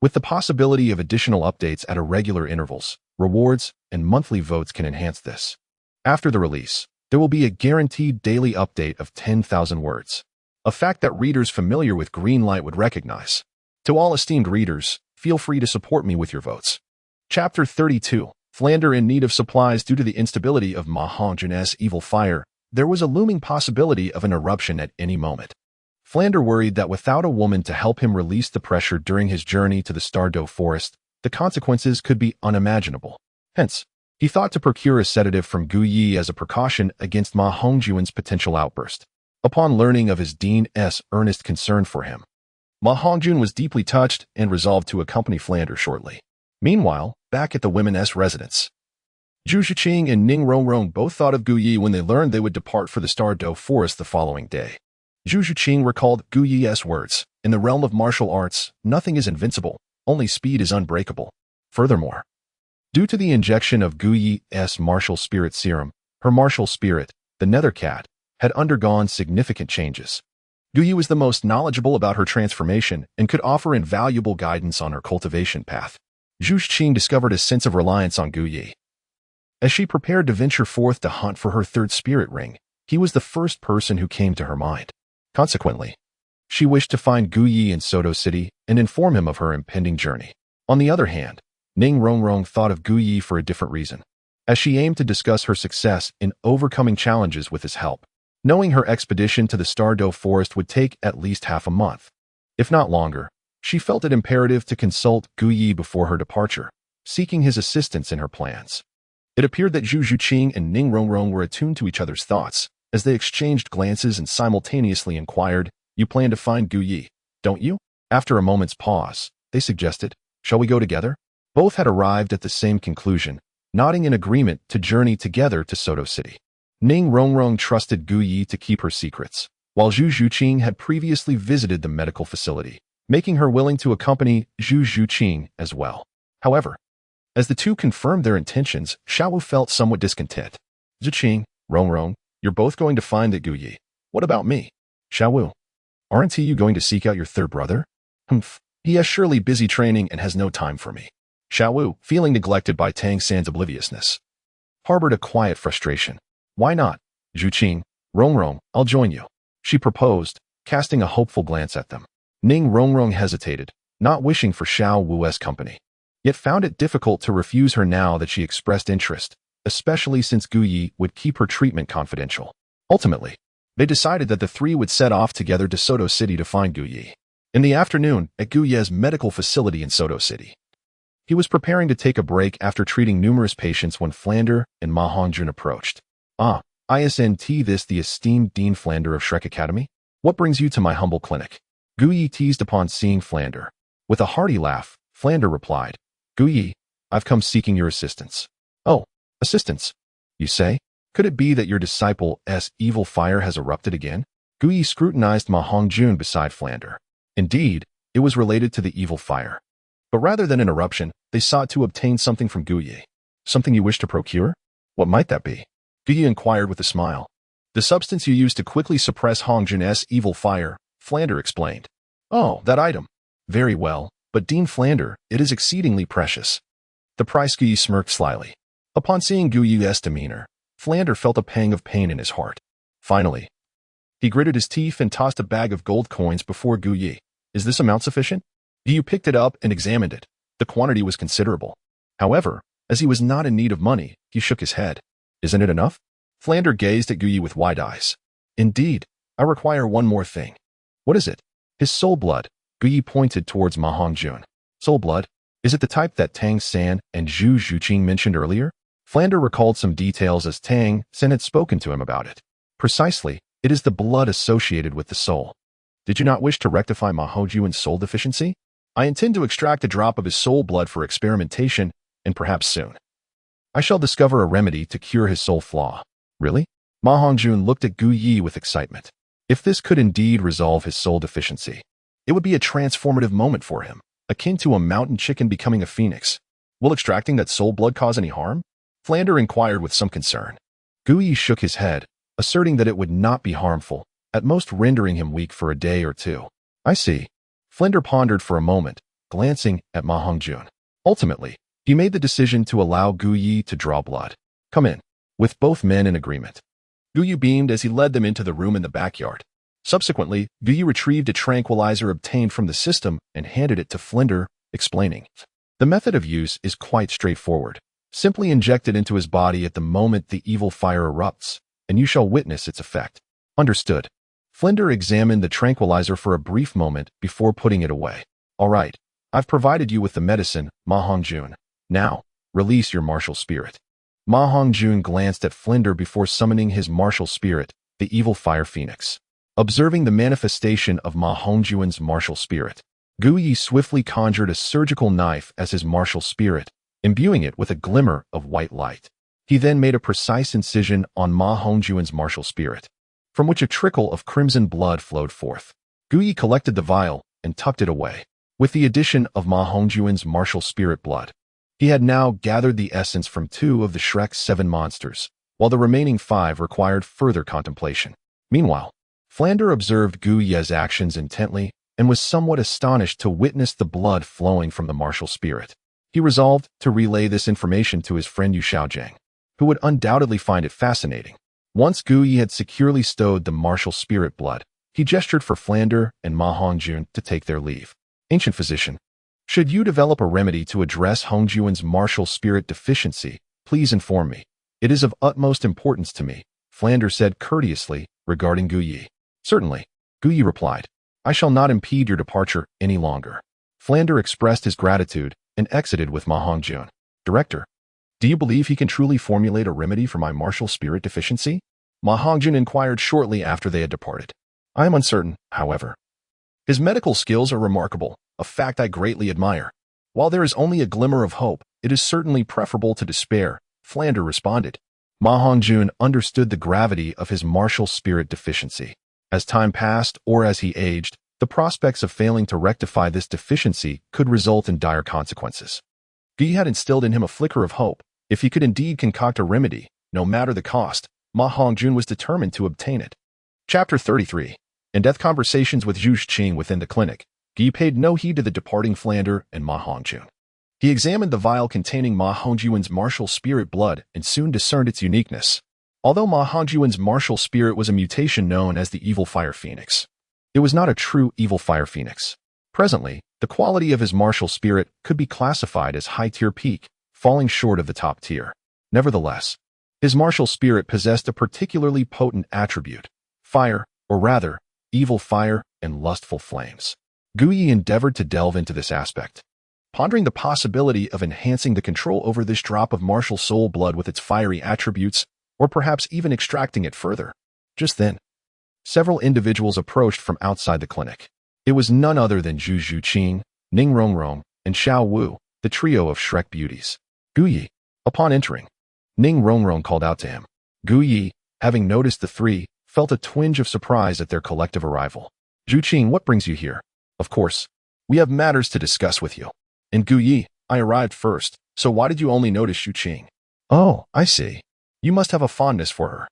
with the possibility of additional updates at irregular intervals. Rewards and monthly votes can enhance this. After the release, there will be a guaranteed daily update of 10,000 words, a fact that readers familiar with Greenlight would recognize. To all esteemed readers, feel free to support me with your votes. Chapter 32. Flinder in need of supplies due to the instability of Ma Hongjun's evil fire. There was a looming possibility of an eruption at any moment. Flinder worried that without a woman to help him release the pressure during his journey to the Stardow Forest, the consequences could be unimaginable. Hence, he thought to procure a sedative from Gu Yi as a precaution against Ma Hongjun's potential outburst. Upon learning of his dean's earnest concern for him, Ma Hongjun was deeply touched and resolved to accompany Flinder shortly. Meanwhile, back at the women's residence, Zhu Zhuqing and Ning Rongrong both thought of Gu Yi when they learned they would depart for the Stardow Forest the following day. Zhu Zhuqing recalled Gu Yi's words, in the realm of martial arts, nothing is invincible, only speed is unbreakable. Furthermore, due to the injection of Gu Yi's martial spirit serum, her martial spirit, the Nether Cat, had undergone significant changes. Gu Yi was the most knowledgeable about her transformation and could offer invaluable guidance on her cultivation path. Zhu Zhuqing discovered a sense of reliance on Gu Yi. As she prepared to venture forth to hunt for her third spirit ring, he was the first person who came to her mind. Consequently, she wished to find Gu Yi in Soto City and inform him of her impending journey. On the other hand, Ning Rongrong thought of Gu Yi for a different reason, as she aimed to discuss her success in overcoming challenges with his help. Knowing her expedition to the Stardow Forest would take at least half a month, if not longer, she felt it imperative to consult Gu Yi before her departure, seeking his assistance in her plans. It appeared that Zhu Zhuqing and Ning Rongrong were attuned to each other's thoughts, as they exchanged glances and simultaneously inquired, "You plan to find Gu Yi, don't you?" After a moment's pause, they suggested. Shall we go together? Both had arrived at the same conclusion, nodding in agreement to journey together to Soto City. Ning Rongrong trusted Gu Yi to keep her secrets, while Zhu Zhuqing had previously visited the medical facility, making her willing to accompany Zhu Zhuqing as well. However, as the two confirmed their intentions, Xiaowu felt somewhat discontent. Zhuqing, Rongrong, you're both going to find that Gu Yi. What about me? Xiaowu, aren't you going to seek out your third brother? Humph, he is surely busy training and has no time for me. Xiaowu, feeling neglected by Tang San's obliviousness, harbored a quiet frustration. Why not? Zhuqing, Rongrong, I'll join you, she proposed, casting a hopeful glance at them. Ning Rongrong hesitated, not wishing for Xiaowu's company, yet found it difficult to refuse her now that she expressed interest, especially since Gu Yi would keep her treatment confidential. Ultimately, they decided that the three would set off together to Soto City to find Gu Yi. In the afternoon, at Gu Yi's medical facility in Soto City, he was preparing to take a break after treating numerous patients when Flander and Ma Hongjun approached. Ah, isn't this the esteemed Dean Flander of Shrek Academy? What brings you to my humble clinic? Gu Yi teased upon seeing Flander. With a hearty laugh, Flander replied, Gu Yi, I've come seeking your assistance. Oh, assistance, you say? Could it be that your disciple's evil fire has erupted again? Gu Yi scrutinized Ma Hongjun beside Flander. Indeed, it was related to the evil fire. But rather than an eruption, they sought to obtain something from Gu Yi. Something you wish to procure? What might that be? Gu Yi inquired with a smile. The substance you used to quickly suppress Hongjun's evil fire, Flander explained. Oh, that item. Very well, but Dean Flander, it is exceedingly precious. The price. Gu Yi smirked slyly. Upon seeing Gu Yi's demeanor, Flander felt a pang of pain in his heart. Finally, he gritted his teeth and tossed a bag of gold coins before Gu Yi. Is this amount sufficient? Gu Yi picked it up and examined it. The quantity was considerable. However, as he was not in need of money, he shook his head. Isn't it enough? Flander gazed at Gu Yi with wide eyes. Indeed, I require one more thing. What is it? His soul blood. Gu Yi pointed towards Ma Hongjun. Soul blood? Is it the type that Tang San and Zhu Zhuqing mentioned earlier? Flander recalled some details as Tang San had spoken to him about it. Precisely, it is the blood associated with the soul. Did you not wish to rectify Ma Hongjun's soul deficiency? I intend to extract a drop of his soul blood for experimentation, and perhaps soon I shall discover a remedy to cure his soul flaw. Really? Ma Hongjun looked at Gu Yi with excitement. If this could indeed resolve his soul deficiency, it would be a transformative moment for him, akin to a mountain chicken becoming a phoenix. Will extracting that soul blood cause any harm? Flander inquired with some concern. Gu Yi shook his head, asserting that it would not be harmful, at most rendering him weak for a day or two. I see. Flander pondered for a moment, glancing at Ma Hongjun. Ultimately, he made the decision to allow Gu Yi to draw blood. Come in. With both men in agreement, Gu Yi beamed as he led them into the room in the backyard. Subsequently, Gu Yi retrieved a tranquilizer obtained from the system and handed it to Flander, explaining. The method of use is quite straightforward. Simply inject it into his body at the moment the evil fire erupts, and you shall witness its effect. Understood. Flander examined the tranquilizer for a brief moment before putting it away. All right, I've provided you with the medicine, Ma Hongjun. Now, release your martial spirit. Ma Hongjun glanced at Flander before summoning his martial spirit, the evil fire phoenix. Observing the manifestation of Ma Hongjun's martial spirit, Gu Yi swiftly conjured a surgical knife as his martial spirit, imbuing it with a glimmer of white light. He then made a precise incision on Ma Hongjun's martial spirit, from which a trickle of crimson blood flowed forth. Gu Yi collected the vial and tucked it away. With the addition of Ma Hongjun's martial spirit blood, he had now gathered the essence from 2 of the Shrek's 7 monsters, while the remaining 5 required further contemplation. Meanwhile, Flander observed Gu Yi's actions intently and was somewhat astonished to witness the blood flowing from the martial spirit. He resolved to relay this information to his friend Yu Xiaojiang, who would undoubtedly find it fascinating. Once Gu Yi had securely stowed the martial spirit blood, he gestured for Flander and Ma Hongjun to take their leave. Ancient physician, should you develop a remedy to address Hongjun's martial spirit deficiency, please inform me. It is of utmost importance to me, Flander said courteously regarding Gu Yi. Certainly, Gu Yi replied. I shall not impede your departure any longer. Flander expressed his gratitude and exited with Ma Hongjun. Director, do you believe he can truly formulate a remedy for my martial spirit deficiency? Ma Hongjun inquired shortly after they had departed. I am uncertain, however. His medical skills are remarkable, a fact I greatly admire. While there is only a glimmer of hope, it is certainly preferable to despair, Flander responded. Ma Hongjun understood the gravity of his martial spirit deficiency. As time passed, or as he aged, the prospects of failing to rectify this deficiency could result in dire consequences. Guyi had instilled in him a flicker of hope. If he could indeed concoct a remedy, no matter the cost, Ma Hongjun was determined to obtain it. Chapter 33. In-depth conversations with Zhu Zhuqing within the clinic, Guyi paid no heed to the departing Flander and Ma Hongjun. He examined the vial containing Ma Hongjun's martial spirit blood and soon discerned its uniqueness. Although Ma Hongjun's martial spirit was a mutation known as the Evil Fire Phoenix, it was not a true Evil Fire Phoenix. Presently, the quality of his martial spirit could be classified as high-tier peak, falling short of the top tier. Nevertheless, his martial spirit possessed a particularly potent attribute: fire, or rather, evil fire and lustful flames. Guyi endeavored to delve into this aspect, pondering the possibility of enhancing the control over this drop of martial soul blood with its fiery attributes, or perhaps even extracting it further. Just then, several individuals approached from outside the clinic. It was none other than Zhu Zhuqing, Ning Rongrong, and Xiao Wu, the trio of Shrek beauties. Guyi. Upon entering, Ning Rongrong called out to him. Guyi, having noticed the three, felt a twinge of surprise at their collective arrival. Zhuqing, what brings you here? Of course, we have matters to discuss with you. And Guyi, I arrived first, so why did you only notice Zhuqing? Oh, I see. You must have a fondness for her.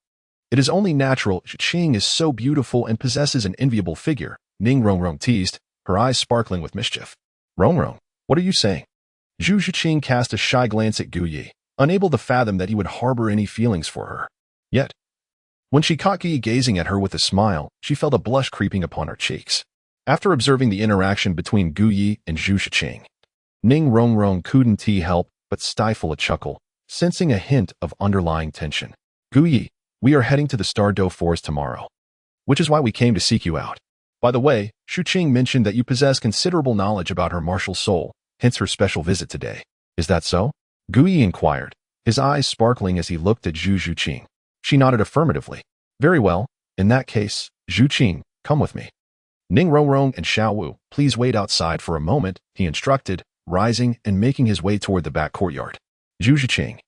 It is only natural. Zhuqing is so beautiful and possesses an enviable figure, Ning Rongrong teased, her eyes sparkling with mischief. Rongrong, what are you saying? Zhu Zhuqing cast a shy glance at Guyi, unable to fathom that he would harbor any feelings for her. Yet, when she caught Guyi gazing at her with a smile, she felt a blush creeping upon her cheeks. After observing the interaction between Guyi and Zhu Zhuqing, Ning Rongrong couldn't help but stifle a chuckle, sensing a hint of underlying tension. Guyi, we are heading to the Stardow Forest tomorrow, which is why we came to seek you out. By the way, Zhuqing mentioned that you possess considerable knowledge about her martial soul, hence her special visit today. Is that so? Guyi inquired, his eyes sparkling as he looked at Zhu Zhuqing. She nodded affirmatively. Very well, in that case, Zhuqing, come with me. Ning Rongrong and Xiao Wu, please wait outside for a moment, he instructed, rising and making his way toward the back courtyard. Zhu Zhuqing,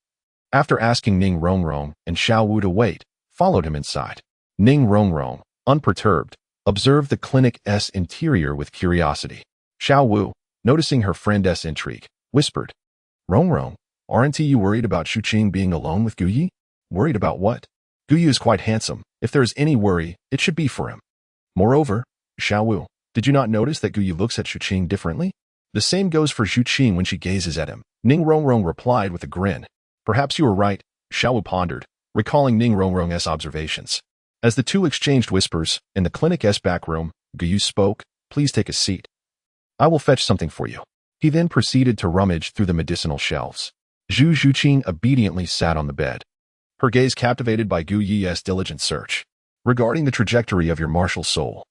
after asking Ning Rongrong and Xiao Wu to wait, followed him inside. Ning Rongrong, unperturbed, observed the clinic's interior with curiosity. Xiao Wu, noticing her friend's intrigue, whispered, Rongrong, aren't you worried about Zhuqing being alone with Guyi? Worried about what? Guyi is quite handsome. If there is any worry, it should be for him. Moreover, Xiao Wu, did you not notice that Guyi looks at Zhuqing differently? The same goes for Zhuqing when she gazes at him. Ning Rongrong replied with a grin. Perhaps you are right, Xiao Wu pondered, recalling Ning Rongrong's observations. As the two exchanged whispers, in the clinic's back room, Guyi spoke, please take a seat. I will fetch something for you. He then proceeded to rummage through the medicinal shelves. Zhu Zhuqing obediently sat on the bed, her gaze captivated by Guyi's diligent search. Regarding the trajectory of your martial soul,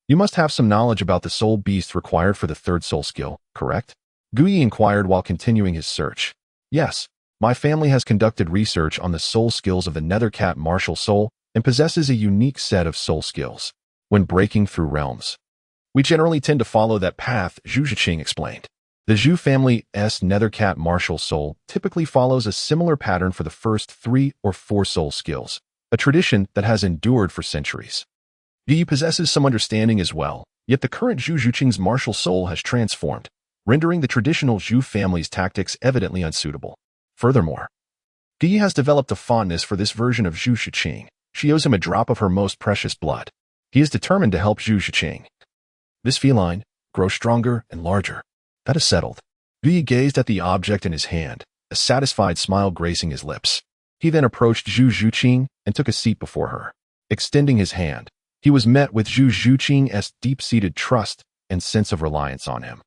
you must have some knowledge about the soul beast required for the third soul skill, correct? Guyi inquired while continuing his search. Yes, my family has conducted research on the soul skills of the Nethercat martial soul and possesses a unique set of soul skills. When breaking through realms, we generally tend to follow that path, Zhu Zhuqing explained. The Zhu family's Nethercat martial soul typically follows a similar pattern for the first 3 or 4 soul skills, a tradition that has endured for centuries. Guyi possesses some understanding as well, yet the current Zhu Zhuqing's martial soul has transformed, rendering the traditional Zhu family's tactics evidently unsuitable. Furthermore, Guyi has developed a fondness for this version of Zhu Zhuqing. She owes him a drop of her most precious blood. He is determined to help Zhu Zhuqing. This feline grows stronger and larger. That is settled. Guyi gazed at the object in his hand, a satisfied smile gracing his lips. He then approached Zhu Zhuqing and took a seat before her. Extending his hand, he was met with Zhu Zhuqing's deep-seated trust and sense of reliance on him,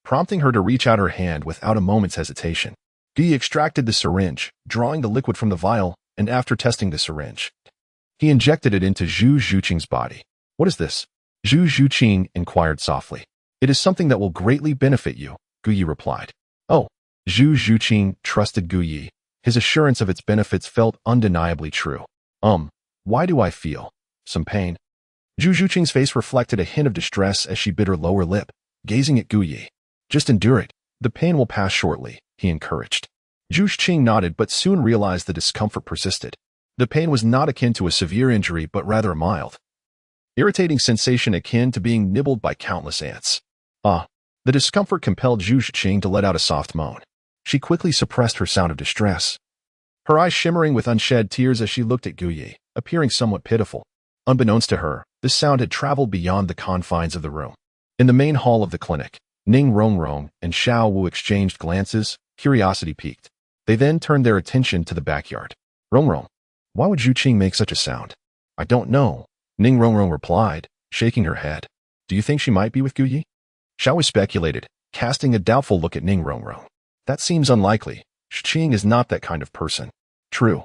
prompting her to reach out her hand without a moment's hesitation. Guyi extracted the syringe, drawing the liquid from the vial, and after testing the syringe, he injected it into Zhu Zhuqing's body. What is this? Zhu Zhuqing inquired softly. It is something that will greatly benefit you, Guyi replied. Oh, Zhu Zhuqing trusted Guyi. His assurance of its benefits felt undeniably true. Why do I feel some pain? Zhu Zhuqing's face reflected a hint of distress as she bit her lower lip, gazing at Gu Yi. Just endure it. The pain will pass shortly, he encouraged. Zhu Zhuqing nodded but soon realized the discomfort persisted. The pain was not akin to a severe injury but rather a mild, irritating sensation akin to being nibbled by countless ants. The discomfort compelled Zhu Zhuqing to let out a soft moan. She quickly suppressed her sound of distress, her eyes shimmering with unshed tears as she looked at Gu Yi, appearing somewhat pitiful. Unbeknownst to her, this sound had traveled beyond the confines of the room. In the main hall of the clinic, Ning Rongrong and Xiao Wu exchanged glances, curiosity piqued. They then turned their attention to the backyard. Rongrong, why would Zhu Qing make such a sound? I don't know, Ning Rongrong replied, shaking her head. Do you think she might be with Gu Yi? Xiao Wu speculated, casting a doubtful look at Ning Rongrong. That seems unlikely. Zhu Qing is not that kind of person. True.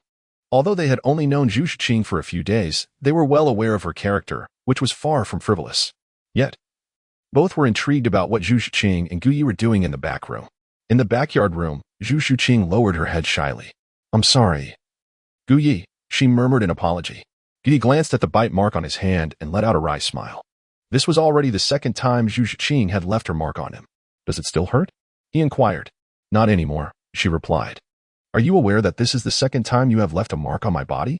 Although they had only known Zhu Zhuqing for a few days, they were well aware of her character, which was far from frivolous. Yet, both were intrigued about what Zhu Zhuqing and Gu Yi were doing in the back room. In the backyard room, Zhu Zhuqing lowered her head shyly. I'm sorry. Gu Yi, she murmured an apology. Gu Yi glanced at the bite mark on his hand and let out a wry smile. This was already the second time Zhu Zhuqing had left her mark on him. Does it still hurt? He inquired. Not anymore, she replied. Are you aware that this is the second time you have left a mark on my body?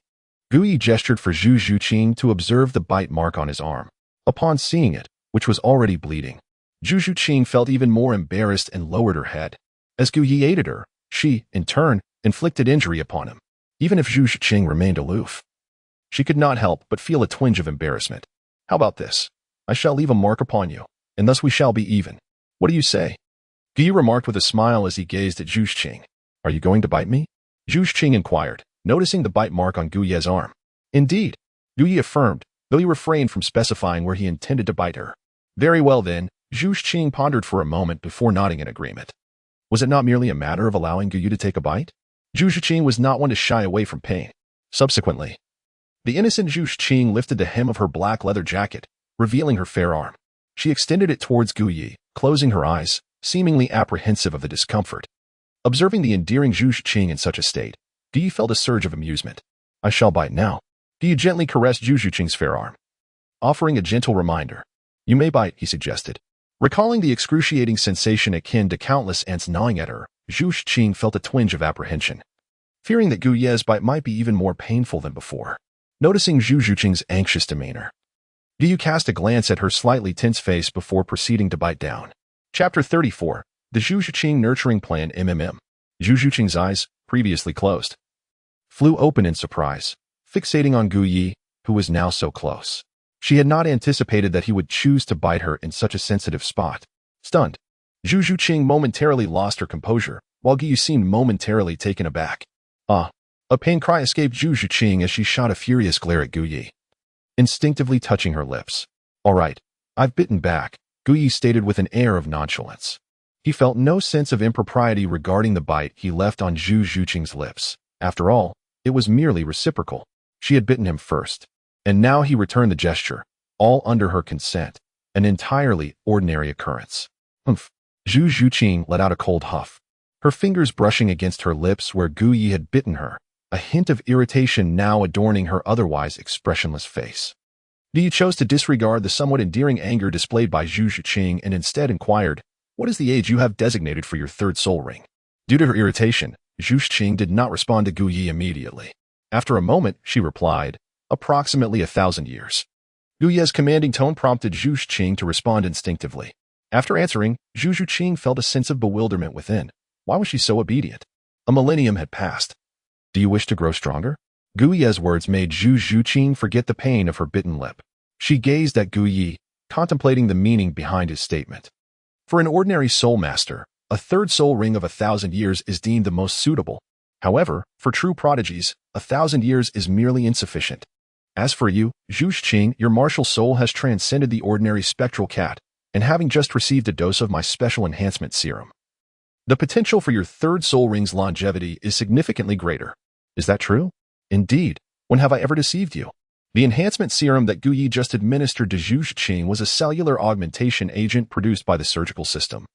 Gu Yi gestured for Zhu Zhuqing to observe the bite mark on his arm. Upon seeing it, which was already bleeding, Zhu Zhuqing felt even more embarrassed and lowered her head. As Gu Yi aided her, she, in turn, inflicted injury upon him. Even if Zhu Zhuqing remained aloof, she could not help but feel a twinge of embarrassment. How about this? I shall leave a mark upon you, and thus we shall be even. What do you say? Gu Yi remarked with a smile as he gazed at Zhu Zhuqing. Are you going to bite me? Zhu Zhuqing inquired, noticing the bite mark on Gu Yi's arm. Indeed, Gu Yi affirmed, though he refrained from specifying where he intended to bite her. Very well then, Zhu Zhuqing pondered for a moment before nodding in agreement. Was it not merely a matter of allowing Gu Yi to take a bite? Zhu Zhuqing was not one to shy away from pain. Subsequently, the innocent Zhu Zhuqing lifted the hem of her black leather jacket, revealing her fair arm. She extended it towards Gu Yi, closing her eyes, seemingly apprehensive of the discomfort. Observing the endearing Zhu Zhuqing in such a state, Gu Yi felt a surge of amusement. I shall bite now. Gu Yi gently caressed Zhu Zhuqing's fair arm, offering a gentle reminder. You may bite, he suggested. Recalling the excruciating sensation akin to countless ants gnawing at her, Zhu Zhuqing felt a twinge of apprehension, fearing that Gu Yi's bite might be even more painful than before. Noticing Zhu Zhuqing's anxious demeanor, Gu Yi cast a glance at her slightly tense face before proceeding to bite down. Chapter 34. The Zhu Zhuqing Nurturing Plan MMM. Zhu Zhuqing's eyes, previously closed, flew open in surprise, fixating on Gu Yi, who was now so close. She had not anticipated that he would choose to bite her in such a sensitive spot. Stunned, Zhu Zhuqing momentarily lost her composure, while Gu Yi seemed momentarily taken aback. A pain cry escaped Zhu Zhuqing as she shot a furious glare at Gu Yi, instinctively touching her lips. All right, I've bitten back, Gu Yi stated with an air of nonchalance. He felt no sense of impropriety regarding the bite he left on Zhu Zhuqing's lips. After all, it was merely reciprocal. She had bitten him first, and now he returned the gesture, all under her consent, an entirely ordinary occurrence. Humph. Zhu Zhuqing let out a cold huff, her fingers brushing against her lips where Gu Yi had bitten her, a hint of irritation now adorning her otherwise expressionless face. Gu Yi chose to disregard the somewhat endearing anger displayed by Zhu Zhuqing and instead inquired, what is the age you have designated for your third soul ring? Due to her irritation, Zhu Zhuqing did not respond to Gu Yi immediately. After a moment, she replied, approximately 1,000 years. Gu Yi's commanding tone prompted Zhu Zhuqing to respond instinctively. After answering, Zhu Zhuqing felt a sense of bewilderment within. Why was she so obedient? A millennium had passed. Do you wish to grow stronger? Gu Yi's words made Zhu Zhuqing forget the pain of her bitten lip. She gazed at Gu Yi, contemplating the meaning behind his statement. For an ordinary soul master, a third soul ring of 1,000 years is deemed the most suitable. However, for true prodigies, 1,000 years is merely insufficient. As for you, Zhu Zhuqing, your martial soul has transcended the ordinary spectral cat, and having just received a dose of my special enhancement serum, the potential for your third soul ring's longevity is significantly greater. Is that true? Indeed. When have I ever deceived you? The enhancement serum that Gu Yi just administered to Zhu Zhuqing was a cellular augmentation agent produced by the surgical system.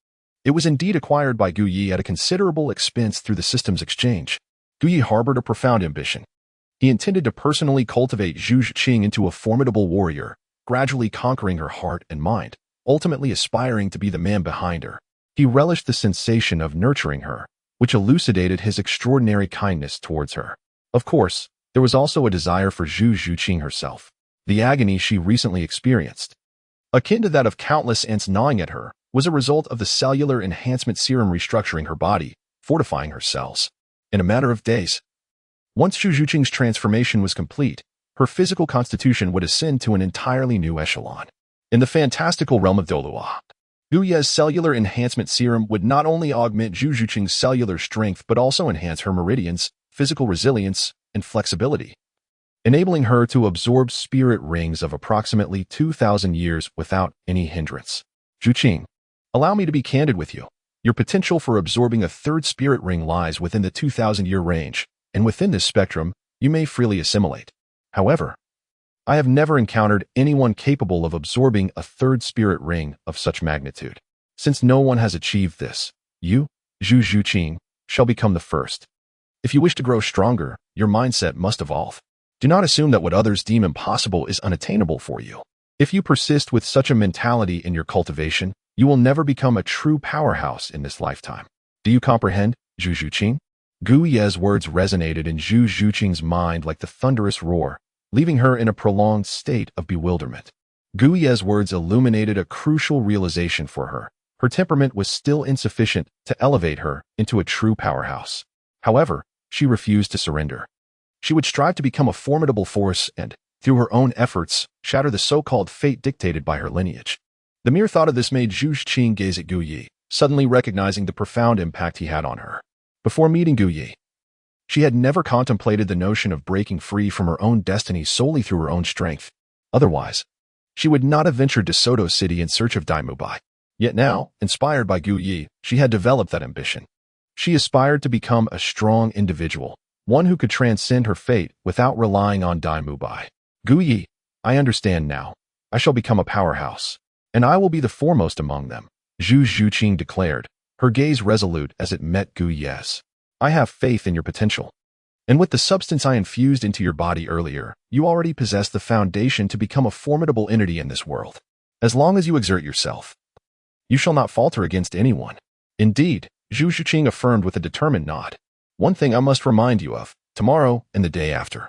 It was indeed acquired by Gu Yi at a considerable expense through the system's exchange. Gu Yi harbored a profound ambition. He intended to personally cultivate Zhu Zhuqing into a formidable warrior, gradually conquering her heart and mind, ultimately aspiring to be the man behind her. He relished the sensation of nurturing her, which elucidated his extraordinary kindness towards her. Of course, there was also a desire for Zhu Zhuqing herself. The agony she recently experienced, akin to that of countless ants gnawing at her, was a result of the cellular enhancement serum restructuring her body, fortifying her cells. In a matter of days, once Zhu Zhuqing's transformation was complete, her physical constitution would ascend to an entirely new echelon. In the fantastical realm of Douluo, Gu Ye's cellular enhancement serum would not only augment Zhu Zhuqing's cellular strength but also enhance her meridians, physical resilience, and flexibility, enabling her to absorb spirit rings of approximately 2,000 years without any hindrance. Zhuqing, allow me to be candid with you. Your potential for absorbing a third spirit ring lies within the 2,000-year range, and within this spectrum, you may freely assimilate. However, I have never encountered anyone capable of absorbing a third spirit ring of such magnitude. Since no one has achieved this, you, Zhu Zhuqing, shall become the first. If you wish to grow stronger, your mindset must evolve. Do not assume that what others deem impossible is unattainable for you. If you persist with such a mentality in your cultivation, you will never become a true powerhouse in this lifetime. Do you comprehend, Zhu Zhuqing? Gu Ye's words resonated in Zhu Zhuqing's mind like the thunderous roar, leaving her in a prolonged state of bewilderment. Gu Ye's words illuminated a crucial realization for her. Her temperament was still insufficient to elevate her into a true powerhouse. However, she refused to surrender. She would strive to become a formidable force and, through her own efforts, shatter the so-called fate dictated by her lineage. The mere thought of this made Zhu Zhuqing gaze at Gu Ye, suddenly recognizing the profound impact he had on her. Before meeting Gu Ye, she had never contemplated the notion of breaking free from her own destiny solely through her own strength. Otherwise, she would not have ventured to Soto City in search of Daimubai. Yet now, inspired by Gu Ye, she had developed that ambition. She aspired to become a strong individual, one who could transcend her fate without relying on Daimubai. Gu Ye, I understand now. I shall become a powerhouse, and I will be the foremost among them, Zhu Zhuqing declared, her gaze resolute as it met Gu Ye's. I have faith in your potential. And with the substance I infused into your body earlier, you already possess the foundation to become a formidable entity in this world. As long as you exert yourself, you shall not falter against anyone. Indeed, Zhu Zhuqing affirmed with a determined nod. One thing I must remind you of, tomorrow and the day after.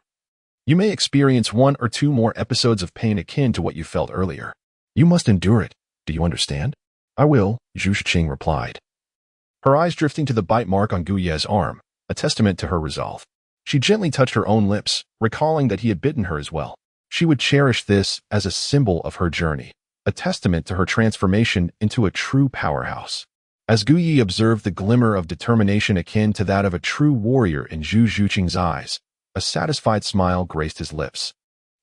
You may experience 1 or 2 more episodes of pain akin to what you felt earlier. You must endure it. Do you understand? I will, Zhu Zhuqing replied, her eyes drifting to the bite mark on Gu Ye's arm, a testament to her resolve. She gently touched her own lips, recalling that he had bitten her as well. She would cherish this as a symbol of her journey, a testament to her transformation into a true powerhouse. As Gu Ye observed the glimmer of determination akin to that of a true warrior in Zhu Zhuqing's eyes, a satisfied smile graced his lips.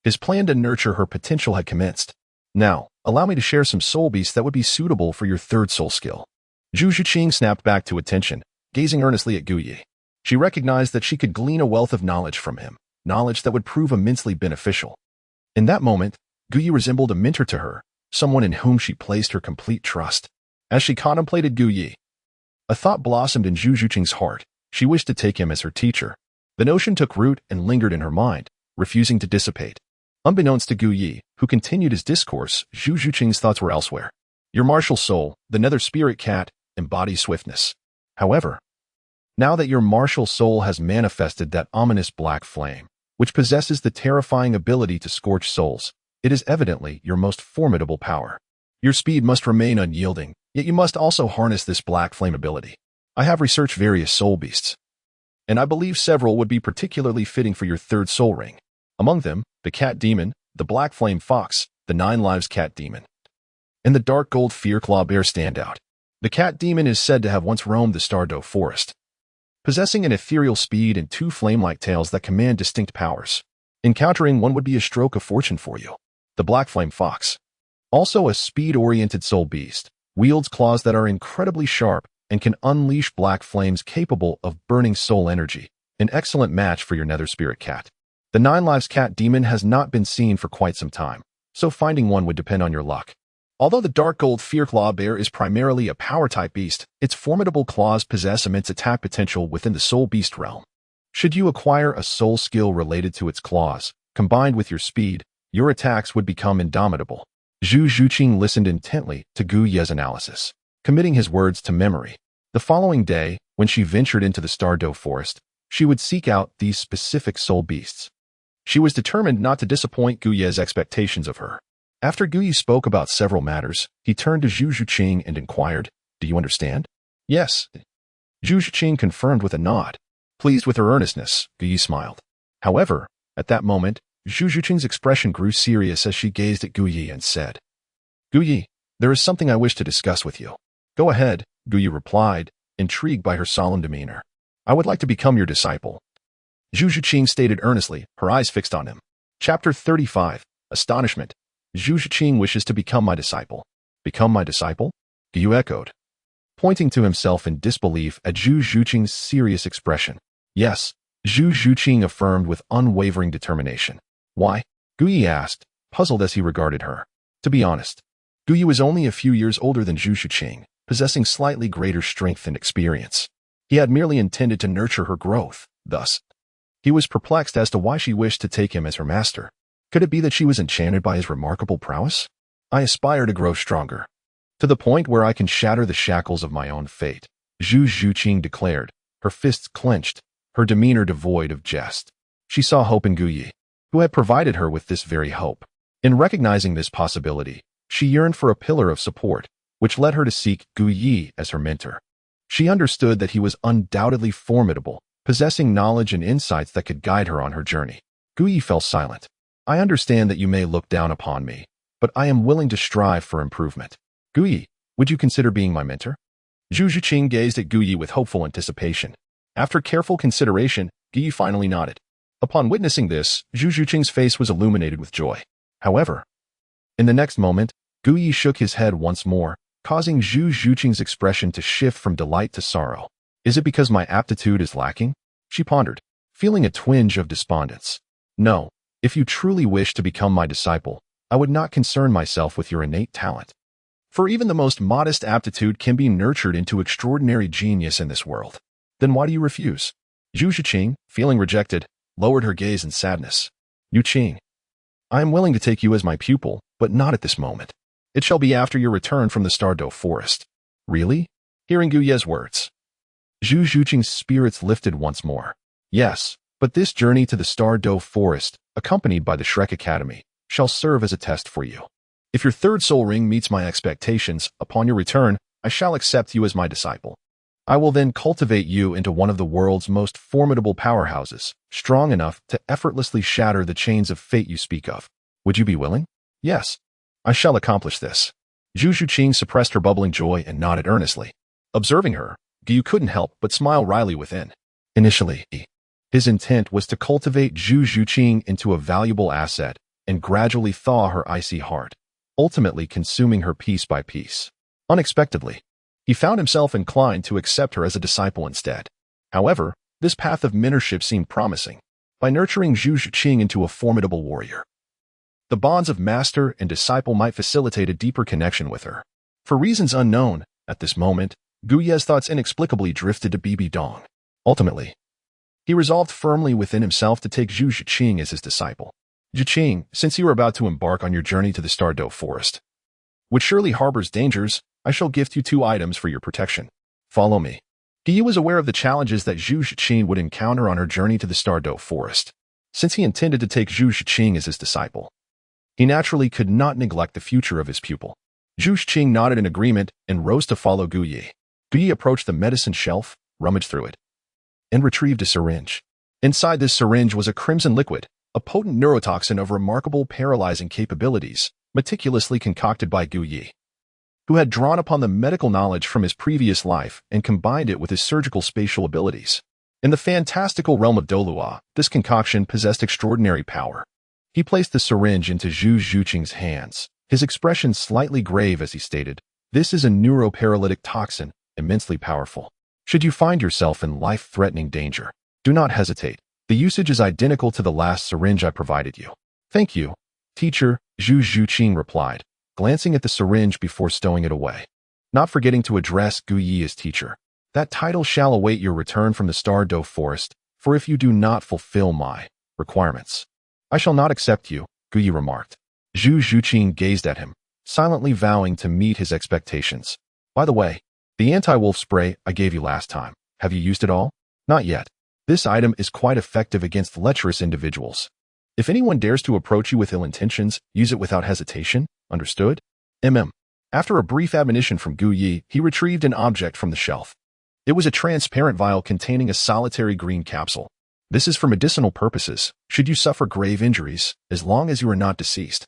His plan to nurture her potential had commenced. Now, allow me to share some soul beasts that would be suitable for your third soul skill. Zhu Zhuqing snapped back to attention, gazing earnestly at Gu Ye. She recognized that she could glean a wealth of knowledge from him, knowledge that would prove immensely beneficial. In that moment, Gu Ye resembled a mentor to her, someone in whom she placed her complete trust. As she contemplated Gu Ye, a thought blossomed in Zhu Zhuqing's heart. She wished to take him as her teacher. The notion took root and lingered in her mind, refusing to dissipate. Unbeknownst to Gu Ye, who continued his discourse, Zhu Zhuqing's thoughts were elsewhere. Your martial soul, the nether spirit cat, embodies swiftness. However, now that your martial soul has manifested that ominous black flame, which possesses the terrifying ability to scorch souls, it is evidently your most formidable power. Your speed must remain unyielding, yet you must also harness this black flame ability. I have researched various soul beasts, and I believe several would be particularly fitting for your third soul ring. Among them, the cat demon, the black flame fox, the 9 lives cat demon, and the dark gold fear claw bear stand out. The cat demon is said to have once roamed the Stardow forest, possessing an ethereal speed and 2 flame-like tails that command distinct powers. Encountering one would be a stroke of fortune for you. The black flame fox, also a speed-oriented soul beast, wields claws that are incredibly sharp and can unleash black flames capable of burning soul energy, an excellent match for your nether spirit cat. The 9 lives cat demon has not been seen for quite some time, so finding one would depend on your luck. Although the dark gold fearclaw bear is primarily a power-type beast, its formidable claws possess immense attack potential within the soul beast realm. Should you acquire a soul skill related to its claws, combined with your speed, your attacks would become indomitable. Zhu Zhuqing listened intently to Gu Ye's analysis, committing his words to memory. The following day, when she ventured into the Stardow forest, she would seek out these specific soul beasts. She was determined not to disappoint Gu Ye's expectations of her. After Gu Ye spoke about several matters, he turned to Zhu Zhuqing and inquired, "Do you understand?" "Yes." Zhu Zhuqing confirmed with a nod. Pleased with her earnestness, Gu Ye smiled. However, at that moment, Zhu Zhuqing's expression grew serious as she gazed at Gu Ye and said, "Gu Ye, there is something I wish to discuss with you." "Go ahead," Gu Ye replied, intrigued by her solemn demeanor. "I would like to become your disciple." Zhu Zhuqing stated earnestly, her eyes fixed on him. Chapter 35, Astonishment. Zhu Zhuqing wishes to become my disciple. Become my disciple? Gu Ye echoed, pointing to himself in disbelief at Zhu Zhuqing's serious expression. "Yes," Zhu Zhuqing affirmed with unwavering determination. "Why?" Gu Ye asked, puzzled as he regarded her. To be honest, Gu Ye was only a few years older than Zhu Zhuqing, possessing slightly greater strength and experience. He had merely intended to nurture her growth, thus. He was perplexed as to why she wished to take him as her master. Could it be that she was enchanted by his remarkable prowess? "I aspire to grow stronger, to the point where I can shatter the shackles of my own fate," Zhu Zhuqing declared, her fists clenched, her demeanor devoid of jest. She saw hope in Gu Ye, who had provided her with this very hope. In recognizing this possibility, she yearned for a pillar of support, which led her to seek Gu Ye as her mentor. She understood that he was undoubtedly formidable, possessing knowledge and insights that could guide her on her journey. Gu Ye fell silent. "I understand that you may look down upon me, but I am willing to strive for improvement. Gu Ye, would you consider being my mentor?" Zhu Zhuqing gazed at Gu Ye with hopeful anticipation. After careful consideration, Gu Ye finally nodded. Upon witnessing this, Zhu Zhuqing's face was illuminated with joy. However, in the next moment, Gu Ye shook his head once more, causing Zhu Zhuqing's expression to shift from delight to sorrow. "Is it because my aptitude is lacking?" she pondered, feeling a twinge of despondence. "No. If you truly wish to become my disciple, I would not concern myself with your innate talent. For even the most modest aptitude can be nurtured into extraordinary genius in this world. Then why do you refuse?" Zhu Zhuqing, feeling rejected, lowered her gaze in sadness. "Yu Qing, I am willing to take you as my pupil, but not at this moment. It shall be after your return from the Stardow forest." "Really?" Hearing Gu Ye's words, Zhu Zhuqing's spirits lifted once more. "Yes, but this journey to the Stardow forest, accompanied by the Shrek Academy, shall serve as a test for you. If your third soul ring meets my expectations, upon your return, I shall accept you as my disciple. I will then cultivate you into one of the world's most formidable powerhouses, strong enough to effortlessly shatter the chains of fate you speak of. Would you be willing?" "Yes, I shall accomplish this." Zhu Zhuqing suppressed her bubbling joy and nodded earnestly. Observing her, Gu Ye couldn't help but smile wryly within. Initially, his intent was to cultivate Zhu Zhuqing into a valuable asset and gradually thaw her icy heart, ultimately consuming her piece by piece. Unexpectedly, he found himself inclined to accept her as a disciple instead. However, this path of mentorship seemed promising. By nurturing Zhu Zhuqing into a formidable warrior, the bonds of master and disciple might facilitate a deeper connection with her. For reasons unknown, at this moment, Gu Ye's thoughts inexplicably drifted to Bibi Dong. Ultimately, he resolved firmly within himself to take Zhu Zhuqing as his disciple. "Zhuqing, since you are about to embark on your journey to the Stardow forest, which surely harbors dangers, I shall gift you 2 items for your protection. Follow me." Gu Ye was aware of the challenges that Zhu Zhuqing would encounter on her journey to the Stardow forest. Since he intended to take Zhu Zhuqing as his disciple, he naturally could not neglect the future of his pupil. Zhu Zhuqing nodded in agreement and rose to follow Gu Ye. Gu Ye approached the medicine shelf, rummaged through it, and retrieved a syringe. Inside this syringe was a crimson liquid, a potent neurotoxin of remarkable paralyzing capabilities, meticulously concocted by Gu Ye, who had drawn upon the medical knowledge from his previous life and combined it with his surgical spatial abilities. In the fantastical realm of Douluo, this concoction possessed extraordinary power. He placed the syringe into Zhu Zhuqing's hands, his expression slightly grave as he stated, "This is a neuroparalytic toxin, immensely powerful. Should you find yourself in life-threatening danger, do not hesitate. The usage is identical to the last syringe I provided you." "Thank you, teacher," Zhu Zhuqing replied, glancing at the syringe before stowing it away, not forgetting to address Gu Ye as teacher. "That title shall await your return from the Stardow forest, for if you do not fulfill my requirements, I shall not accept you." Gu Yi remarked. Zhu Zhuqing gazed at him, silently vowing to meet his expectations. By the way, the anti-wolf spray I gave you last time, have you used it all? Not yet. This item is quite effective against lecherous individuals. If anyone dares to approach you with ill intentions, use it without hesitation. Understood? After a brief admonition from Gu Yi, he retrieved an object from the shelf. It was a transparent vial containing a solitary green capsule. This is for medicinal purposes, should you suffer grave injuries, as long as you are not deceased.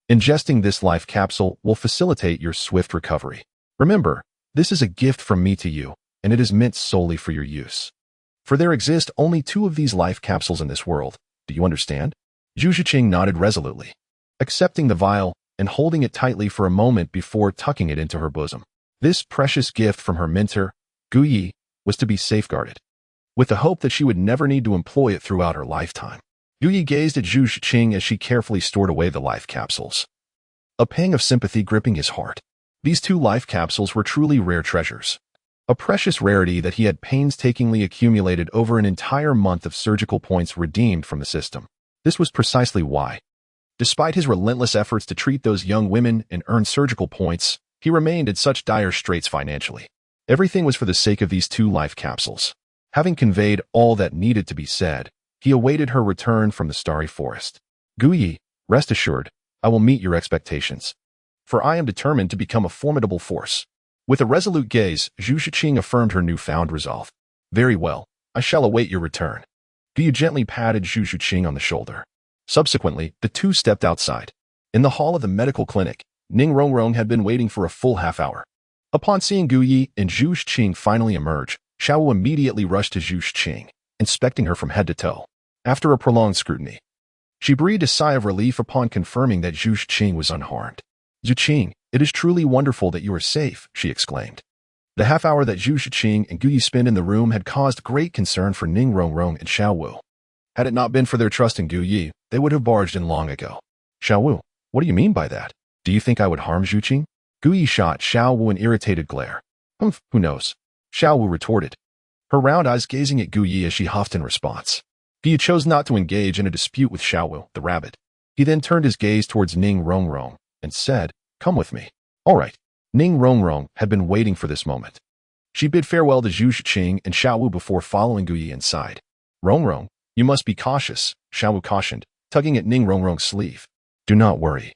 Ingesting this life capsule will facilitate your swift recovery. Remember, this is a gift from me to you, and it is meant solely for your use. For there exist only 2 of these life capsules in this world. Do you understand? Zhu Zhuqing nodded resolutely, accepting the vial and holding it tightly for a moment before tucking it into her bosom. This precious gift from her mentor, Gu Yi, was to be safeguarded, with the hope that she would never need to employ it throughout her lifetime. Gu Yi gazed at Zhu Zhuqing as she carefully stored away the life capsules, a pang of sympathy gripping his heart. These 2 life capsules were truly rare treasures, a precious rarity that he had painstakingly accumulated over an entire month of surgical points redeemed from the system. This was precisely why, despite his relentless efforts to treat those young women and earn surgical points, he remained in such dire straits financially. Everything was for the sake of these 2 life capsules. Having conveyed all that needed to be said, he awaited her return from the starry forest. Gu Yi, rest assured, I will meet your expectations, for I am determined to become a formidable force. With a resolute gaze, Zhu Zhuqing affirmed her newfound resolve. Very well, I shall await your return. Gu Yi gently patted Zhu Zhuqing on the shoulder. Subsequently, the 2 stepped outside. In the hall of the medical clinic, Ning Rongrong had been waiting for a full half-hour. Upon seeing Gu Yi and Zhu Zhuqing finally emerge, Xiao immediately rushed to Zhu Zhuqing, inspecting her from head to toe. After a prolonged scrutiny, she breathed a sigh of relief upon confirming that Zhu Zhuqing was unharmed. Zhuqing, it is truly wonderful that you are safe, she exclaimed. The half-hour that Zhu Zhuqing and Gu Yi spent in the room had caused great concern for Ning Rongrong and Xiao. Had it not been for their trust in Gu Yi, they would have barged in long ago. Xiao, what do you mean by that? Do you think I would harm Zhuqing? Gu Yi shot Xiao an irritated glare. Who knows? Xiao retorted, her round eyes gazing at Gu Yi as she huffed in response. Gu Yi chose not to engage in a dispute with Xiao, the rabbit. He then turned his gaze towards Ning Rongrong and said, come with me. All right. Ning Rongrong had been waiting for this moment. She bid farewell to Zhu Zhuqing and Xiao before following Gu Yi inside. Rongrong, you must be cautious, Xiao cautioned, tugging at Ning Rongrong's sleeve. Do not worry.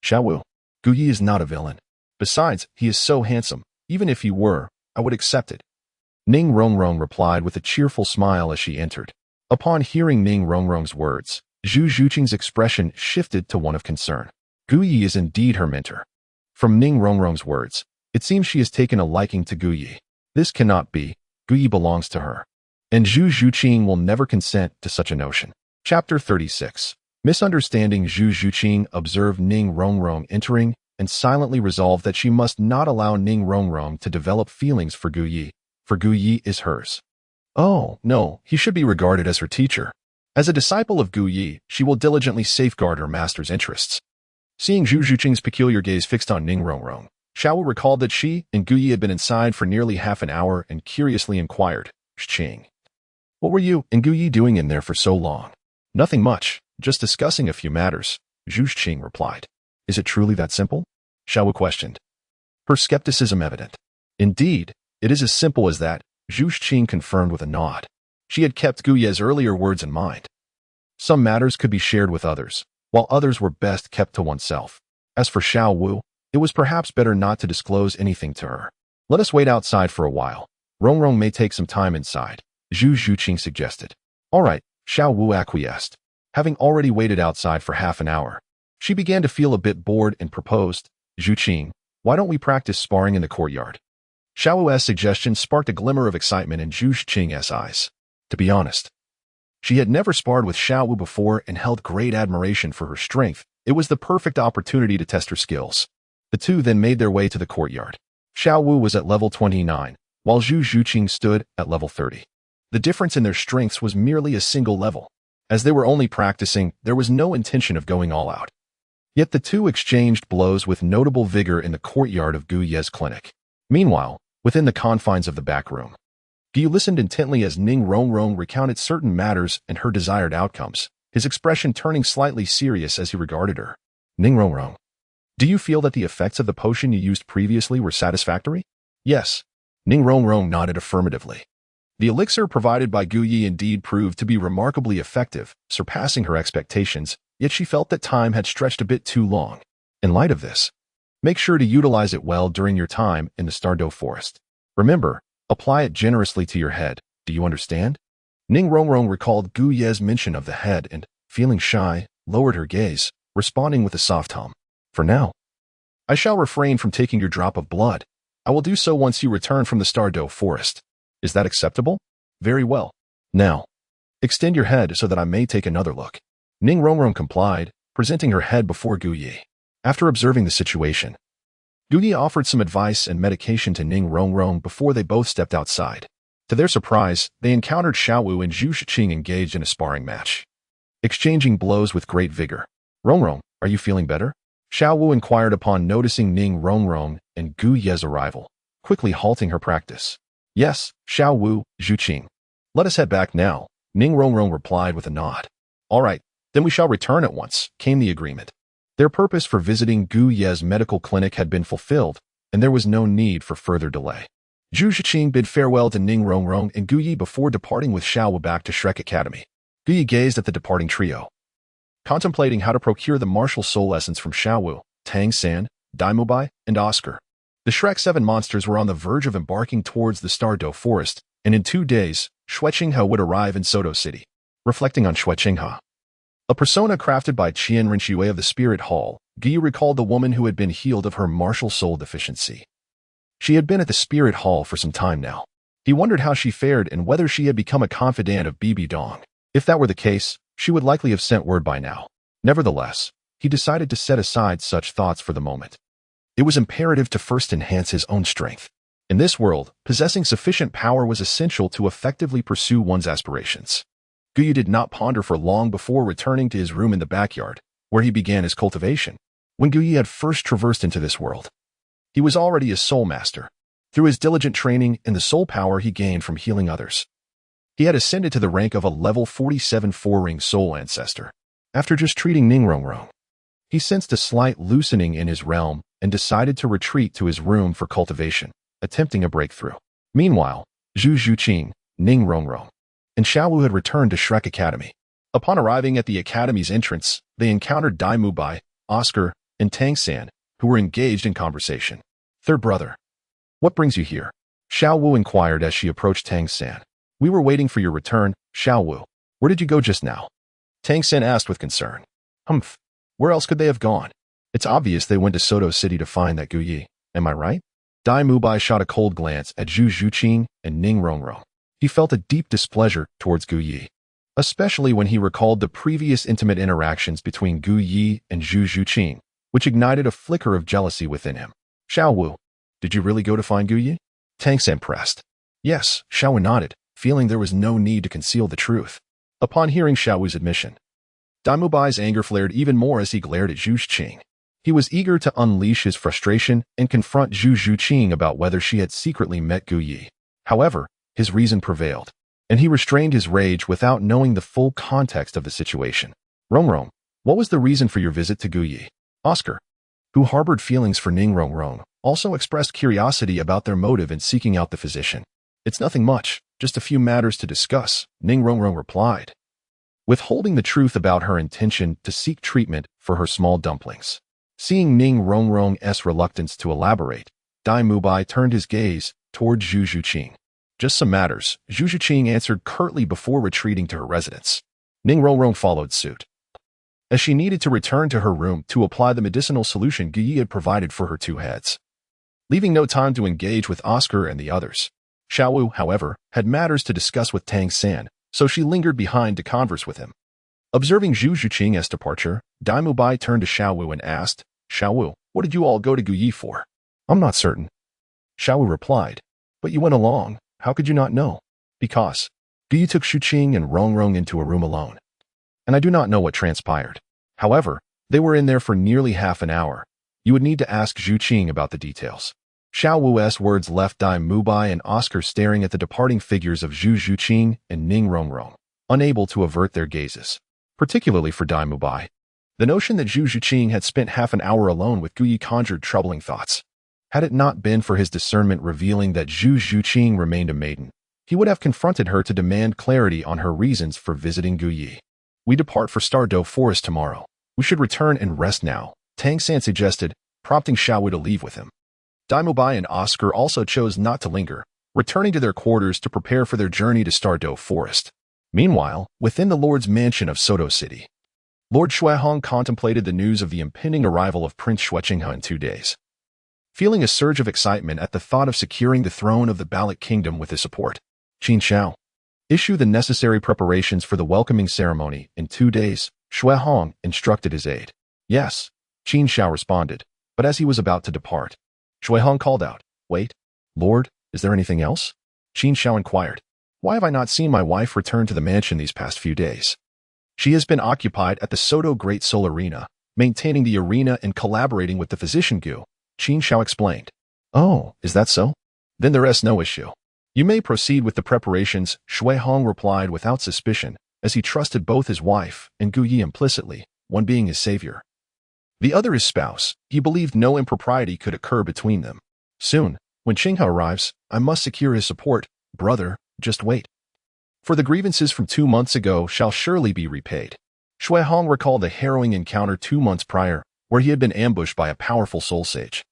Xiao, Gu Yi is not a villain. Besides, he is so handsome. Even if he were, I would accept it. Ning Rongrong replied with a cheerful smile as she entered. Upon hearing Ning Rongrong's words, Zhu Zhuqing's expression shifted to one of concern. Gu Yi is indeed her mentor. From Ning Rongrong's words, it seems she has taken a liking to Gu Yi. This cannot be. Gu Yi belongs to her, and Zhu Zhuqing will never consent to such a notion. Chapter 36. Misunderstanding. Zhu Zhuqing observed Ning Rongrong entering and silently resolved that she must not allow Ning Rongrong to develop feelings for Gu Yi, for Gu Yi is hers. Oh, no, he should be regarded as her teacher. As a disciple of Gu Yi, she will diligently safeguard her master's interests. Seeing Zhu Zhuqing's peculiar gaze fixed on Ning Rongrong, Xiao recalled that she and Gu Yi had been inside for nearly half an hour and curiously inquired, Zhuqing, what were you and Gu Yi doing in there for so long? Nothing much, just discussing a few matters, Zhu Zhuqing replied. Is it truly that simple? Xiao questioned, her skepticism evident. Indeed, it is as simple as that, Zhu Zhuqing confirmed with a nod. She had kept Gu Yi's earlier words in mind. Some matters could be shared with others, while others were best kept to oneself. As for Xiao Wu, it was perhaps better not to disclose anything to her. Let us wait outside for a while. Rongrong may take some time inside, Zhu Zhuqing suggested. All right, Xiao Wu acquiesced. Having already waited outside for half an hour, she began to feel a bit bored and proposed, Zhuqing, why don't we practice sparring in the courtyard? Xiao Wu's suggestion sparked a glimmer of excitement in Zhu Zhuqing's eyes. To be honest, she had never sparred with Xiao Wu before and held great admiration for her strength. It was the perfect opportunity to test her skills. The two then made their way to the courtyard. Xiao Wu was at level 29, while Zhu Zhuqing stood at level 30. The difference in their strengths was merely a single level. As they were only practicing, there was no intention of going all out. Yet the two exchanged blows with notable vigor in the courtyard of Gu Ye's clinic. Meanwhile, within the confines of the back room, Gu listened intently as Ning Rongrong recounted certain matters and her desired outcomes. his expression turning slightly serious as he regarded her. Ning Rongrong, do you feel that the effects of the potion you used previously were satisfactory? Yes. Ning Rongrong nodded affirmatively. The elixir provided by Gu Yi indeed proved to be remarkably effective, surpassing her expectations, yet she felt that time had stretched a bit too long. In light of this, make sure to utilize it well during your time in the Douluo forest. Remember, apply it generously to your head. Do you understand? Ning Rongrong recalled Gu Ye's mention of the head and, feeling shy, lowered her gaze, responding with a soft hum. For now, I shall refrain from taking your drop of blood. I will do so once you return from the Douluo forest. Is that acceptable? Very well. Now, extend your head so that I may take another look. Ning Rongrong complied, presenting her head before Gu Yi. After observing the situation, Gu Yi offered some advice and medication to Ning Rongrong before they both stepped outside. To their surprise, they encountered Xiaowu and Zhu Zhuqing engaged in a sparring match, exchanging blows with great vigor. Rongrong, are you feeling better? Xiaowu inquired upon noticing Ning Rongrong and Gu Ye's arrival, quickly halting her practice. Yes, Xiaowu, Zhuqing. Let us head back now, Ning Rongrong replied with a nod. All right, then we shall return at once, came the agreement. Their purpose for visiting Gu Ye's medical clinic had been fulfilled, and there was no need for further delay. Zhu Zhuqing bid farewell to Ning Rongrong and Gu Yi before departing with Xiaowu back to Shrek Academy. Gu Yi gazed at the departing trio, contemplating how to procure the martial soul essence from Xiaowu, Tang San, Daimubai, and Oscar. The Shrek 7 monsters were on the verge of embarking towards the Douluo forest, and in 2 days, Xueqinghe would arrive in Soto City. Reflecting on Xueqinghe, a persona crafted by Qian Renxue of the Spirit Hall, Gu Yi recalled the woman who had been healed of her martial soul deficiency. She had been at the Spirit Hall for some time now. He wondered how she fared and whether she had become a confidant of Bibi Dong. If that were the case, she would likely have sent word by now. Nevertheless, he decided to set aside such thoughts for the moment. It was imperative to first enhance his own strength. In this world, possessing sufficient power was essential to effectively pursue one's aspirations. Gu Yi did not ponder for long before returning to his room in the backyard, where he began his cultivation. When Gu Yi had first traversed into this world, he was already a soul master. Through his diligent training and the soul power he gained from healing others, he had ascended to the rank of a level 47 4-ring soul ancestor. After just treating Ning Rongrong, he sensed a slight loosening in his realm and decided to retreat to his room for cultivation, attempting a breakthrough. Meanwhile, Zhu Zhuqing, Ning Rongrong, and Xiaowu had returned to Shrek Academy. Upon arriving at the academy's entrance, they encountered Daimubai, Oscar, and Tang San, who were engaged in conversation. Third brother, what brings you here? Xiaowu inquired as she approached Tang San. We were waiting for your return, Xiaowu. Where did you go just now? Tang San asked with concern. Humph. Where else could they have gone? It's obvious they went to Soto City to find that Gu Yi. Am I right? Daimubai shot a cold glance at Zhu Zhuqing and Ning Rongrong. He felt a deep displeasure towards Gu Yi, especially when he recalled the previous intimate interactions between Gu Yi and Zhu Zhuqing, which ignited a flicker of jealousy within him. Xiaowu, did you really go to find Gu Yi? Tang San pressed. Yes, Xiaowu nodded, feeling there was no need to conceal the truth. Upon hearing Xiaowu's admission, Daimubai's anger flared even more as he glared at Zhu Zhuqing. He was eager to unleash his frustration and confront Zhu Zhuqing about whether she had secretly met Gu Yi. However, his reason prevailed, and he restrained his rage without knowing the full context of the situation. Rongrong, what was the reason for your visit to Gu Yi? Oscar, who harbored feelings for Ning Rongrong, also expressed curiosity about their motive in seeking out the physician. It's nothing much, just a few matters to discuss, Ning Rongrong replied, withholding the truth about her intention to seek treatment for her small dumplings. Seeing Ning Rongrong's reluctance to elaborate, Daimubai turned his gaze toward Zhu Zhuqing. Just some matters, Zhu Zhuqing answered curtly before retreating to her residence. Ning Rongrong followed suit, as she needed to return to her room to apply the medicinal solution Gu Yi had provided for her 2 heads, leaving no time to engage with Oscar and the others. Xiaowu, however, had matters to discuss with Tang San, so she lingered behind to converse with him. Observing Zhu Zhuqing's departure, Daimubai turned to Xiaowu and asked, Xiaowu, what did you all go to Gu Yi for? I'm not certain. Xiaowu replied, but you went along. How could you not know? Because Gu Yi took Zhuqing and Rongrong into a room alone, and I do not know what transpired. However, they were in there for nearly half an hour. You would need to ask Zhuqing about the details. Xiaowu's words left Daimubai and Oscar staring at the departing figures of Zhu Zhuqing and Ning Rongrong, unable to avert their gazes. particularly for Dai Mubai. The notion that Zhu Zhuqing had spent half an hour alone with Gu Yi conjured troubling thoughts. Had it not been for his discernment revealing that Zhu Zhuqing remained a maiden, he would have confronted her to demand clarity on her reasons for visiting Gu Yi. We depart for Stardo Forest tomorrow. We should return and rest now, Tang San suggested, prompting Xiaowu to leave with him. Dai Mubai and Oscar also chose not to linger, returning to their quarters to prepare for their journey to Stardo Forest. Meanwhile, within the Lord's mansion of Soto City, Lord Shuihong contemplated the news of the impending arrival of Prince Shuqinghe in 2 days. Feeling a surge of excitement at the thought of securing the throne of the Baloch Kingdom with his support, Qin Xiao, issue the necessary preparations for the welcoming ceremony in 2 days, Shuihong instructed his aide. Yes, Qin Xiao responded, but as he was about to depart, Shuihong called out, Wait, Lord, is there anything else? Qin Xiao inquired. Why have I not seen my wife return to the mansion these past few days? She has been occupied at the Soto Great Soul Arena, maintaining the arena and collaborating with the physician Gu, Qin Xiao explained. Oh, is that so? Then there is no issue. You may proceed with the preparations, Shuihong replied without suspicion, as he trusted both his wife and Gu Yi implicitly, one being his savior. The other his spouse. He believed no impropriety could occur between them. Soon, when Qinghe arrives, I must secure his support. Brother, just wait. For the grievances from 2 months ago shall surely be repaid. Shuihong recalled the harrowing encounter 2 months prior, where he had been ambushed by a powerful soul sage,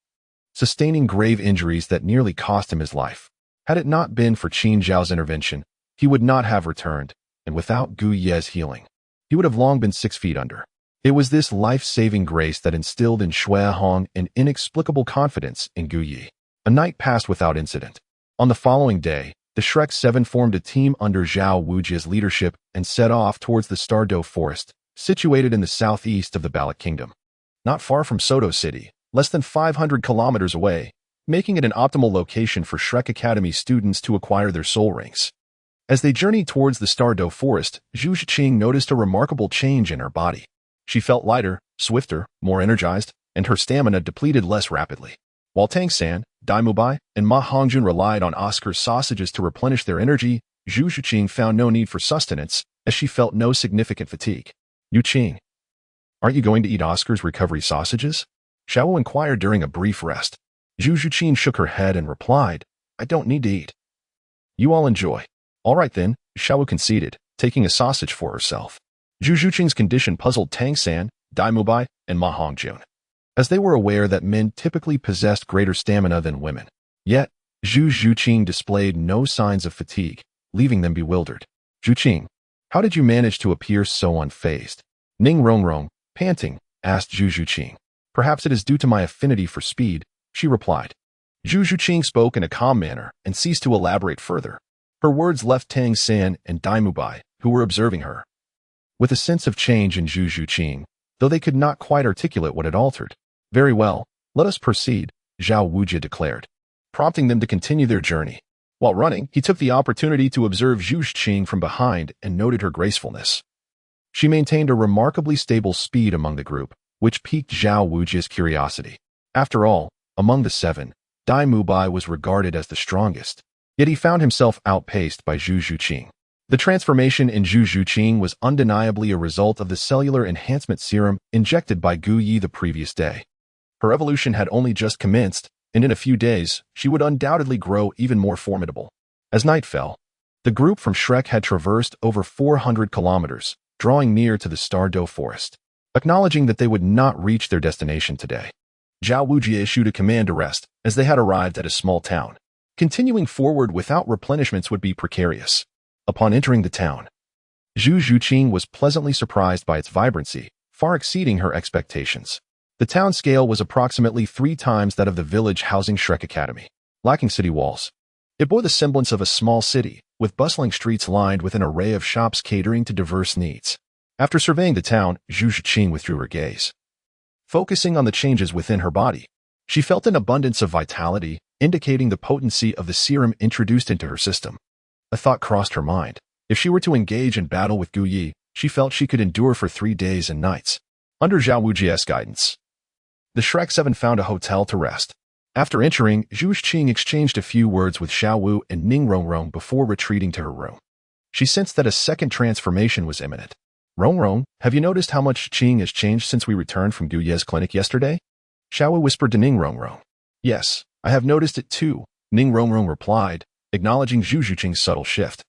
sustaining grave injuries that nearly cost him his life. Had it not been for Qin Zhao's intervention, he would not have returned, and without Gu Ye's healing, he would have long been 6 feet under. It was this life-saving grace that instilled in Shuihong an inexplicable confidence in Gu Yi. A night passed without incident. On the following day, the Shrek 7 formed a team under Zhao Wujia's leadership and set off towards the Stardo Forest, situated in the southeast of the Baloch Kingdom. Not far from Soto City, less than 500 kilometers away, making it an optimal location for Shrek Academy students to acquire their soul rings. As they journeyed towards the Stardo Forest, Zhu Zhuqing noticed a remarkable change in her body. She felt lighter, swifter, more energized, and her stamina depleted less rapidly. While Tang San, Dai Mubai, and Ma Hongjun relied on Oscar's sausages to replenish their energy, Zhu Zhuqing found no need for sustenance, as she felt no significant fatigue. Yu Qing, aren't you going to eat Oscar's recovery sausages? Xiaowu inquired during a brief rest. Zhu Zhuqing shook her head and replied, I don't need to eat. You all enjoy. All right then, Xiaowu conceded, taking a sausage for herself. Zhu Zhuqing's condition puzzled Tang San, Dai Mubai, and Ma Hongjun, as they were aware that men typically possessed greater stamina than women. Yet, Zhu Zhuqing displayed no signs of fatigue, leaving them bewildered. Zhuqing, how did you manage to appear so unfazed? Ning Rongrong, panting, asked Zhu Zhuqing. Perhaps it is due to my affinity for speed, she replied. Zhu Zhuqing spoke in a calm manner and ceased to elaborate further. Her words left Tang San and Dai Mubai, who were observing her, with a sense of change in Zhu Zhuqing, though they could not quite articulate what had altered. Very well, let us proceed, Zhao Wujia declared, prompting them to continue their journey. While running, he took the opportunity to observe Zhu Zhuqing from behind and noted her gracefulness. She maintained a remarkably stable speed among the group, which piqued Zhao Wujia's curiosity. After all, among the 7, Dai Mubai was regarded as the strongest, yet he found himself outpaced by Zhu Zhuqing. The transformation in Zhu Zhuqing was undeniably a result of the cellular enhancement serum injected by Gu Yi the previous day. Her evolution had only just commenced, and in a few days, she would undoubtedly grow even more formidable. As night fell, the group from Shrek had traversed over 400 kilometers, drawing near to the Stardo Forest. Acknowledging that they would not reach their destination today, Zhao Wujia issued a command to rest, as they had arrived at a small town. Continuing forward without replenishments would be precarious. Upon entering the town, Zhu Zhuqing was pleasantly surprised by its vibrancy, far exceeding her expectations. The town scale was approximately 3 times that of the village housing Shrek Academy, lacking city walls. It bore the semblance of a small city, with bustling streets lined with an array of shops catering to diverse needs. After surveying the town, Zhu Zhuqing withdrew her gaze. Focusing on the changes within her body, she felt an abundance of vitality, indicating the potency of the serum introduced into her system. A thought crossed her mind. If she were to engage in battle with Gu Yi, she felt she could endure for 3 days and nights. Under Zhao Wujia's guidance, the Shrek 7 found a hotel to rest. After entering, Zhu Zhuqing exchanged a few words with Xiao Wu and Ning Rongrong before retreating to her room. She sensed that a second transformation was imminent. Rong, have you noticed how much Qing has changed since we returned from Gu Ye's clinic yesterday? Xiaowu whispered to Ning Rong. Yes, I have noticed it too, Ning Rong replied, acknowledging Zhu Zhuqing's subtle shift.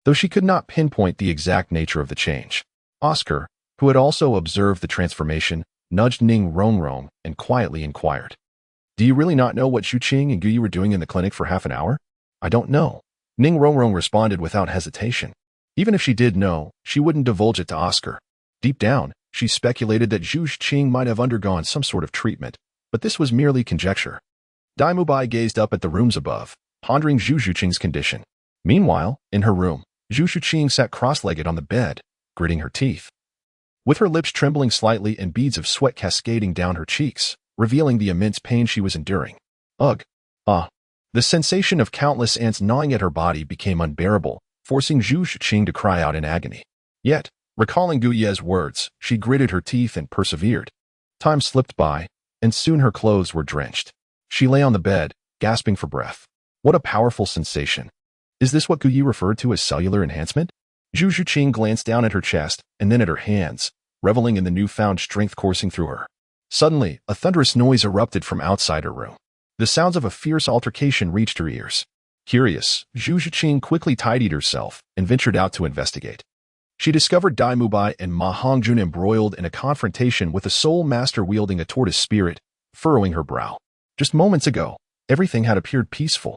Though she could not pinpoint the exact nature of the change. Oscar, who had also observed the transformation, nudged Ning Rong and quietly inquired. Do you really not know what Zhu Qing and Gu were doing in the clinic for half an hour? I don't know. Ning Rong responded without hesitation. Even if she did know, she wouldn't divulge it to Oscar. Deep down, she speculated that Zhu Zhuqing might have undergone some sort of treatment, but this was merely conjecture. Dai Mubai gazed up at the rooms above, pondering Zhu Zhuqing's condition. Meanwhile, in her room, Zhu Zhuqing sat cross-legged on the bed, gritting her teeth. With her lips trembling slightly and beads of sweat cascading down her cheeks, revealing the immense pain she was enduring. Ugh. Ah. The sensation of countless ants gnawing at her body became unbearable, forcing Zhu Zhuqing to cry out in agony. Yet, recalling Gu Ye's words, she gritted her teeth and persevered. Time slipped by, and soon her clothes were drenched. She lay on the bed, gasping for breath. What a powerful sensation. Is this what Gu Ye referred to as cellular enhancement? Zhu Zhuqing glanced down at her chest and then at her hands, reveling in the newfound strength coursing through her. Suddenly, a thunderous noise erupted from outside her room. The sounds of a fierce altercation reached her ears. Curious, Zhu Zhuqing quickly tidied herself and ventured out to investigate. She discovered Dai Mubai and Ma Hongjun embroiled in a confrontation with a soul master wielding a tortoise spirit, furrowing her brow. Just moments ago, everything had appeared peaceful.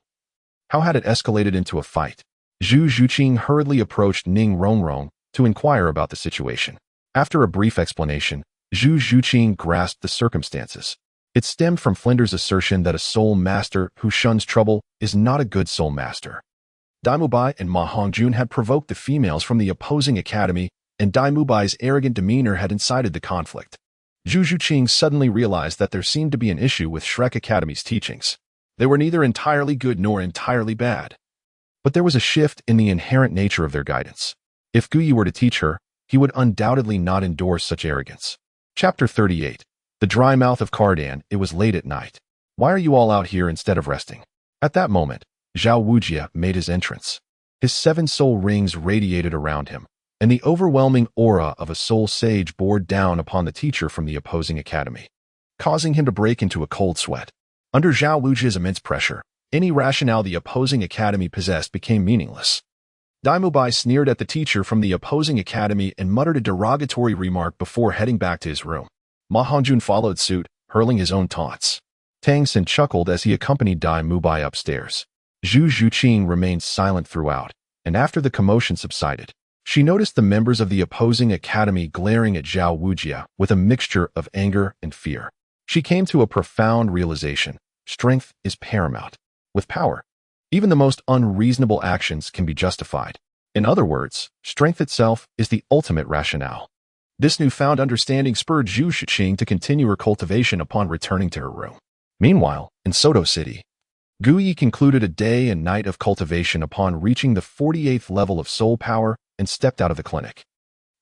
How had it escalated into a fight? Zhu Zhuqing hurriedly approached Ning Rong to inquire about the situation. After a brief explanation, Zhu Zhuqing grasped the circumstances. It stemmed from Flinder's assertion that a soul master who shuns trouble is not a good soul master. Dai Mubai and Ma Hongjun had provoked the females from the opposing academy, and Dai Mubai's arrogant demeanor had incited the conflict. Zhu Zhuqing suddenly realized that there seemed to be an issue with Shrek Academy's teachings. They were neither entirely good nor entirely bad. But there was a shift in the inherent nature of their guidance. If Gu Yi were to teach her, he would undoubtedly not endorse such arrogance. Chapter 38. The Dry Mouth of Cardan. It was late at night. Why are you all out here instead of resting? At that moment, Zhao Wujia made his entrance. His 7 soul rings radiated around him, and the overwhelming aura of a soul sage bore down upon the teacher from the opposing academy, causing him to break into a cold sweat. Under Zhao Wujia's immense pressure, any rationale the opposing academy possessed became meaningless. Dai Mubai sneered at the teacher from the opposing academy and muttered a derogatory remark before heading back to his room. Ma Hongjun followed suit, hurling his own taunts. Tang San chuckled as he accompanied Dai Mubai upstairs. Zhu Zhuqing remained silent throughout, and after the commotion subsided, she noticed the members of the opposing academy glaring at Zhao Wujia with a mixture of anger and fear. She came to a profound realization. Strength is paramount. With power, even the most unreasonable actions can be justified. In other words, strength itself is the ultimate rationale. This newfound understanding spurred Zhu Zhuqing to continue her cultivation upon returning to her room. Meanwhile, in Soto City, Gu Yi concluded a day and night of cultivation upon reaching the 48th level of soul power and stepped out of the clinic.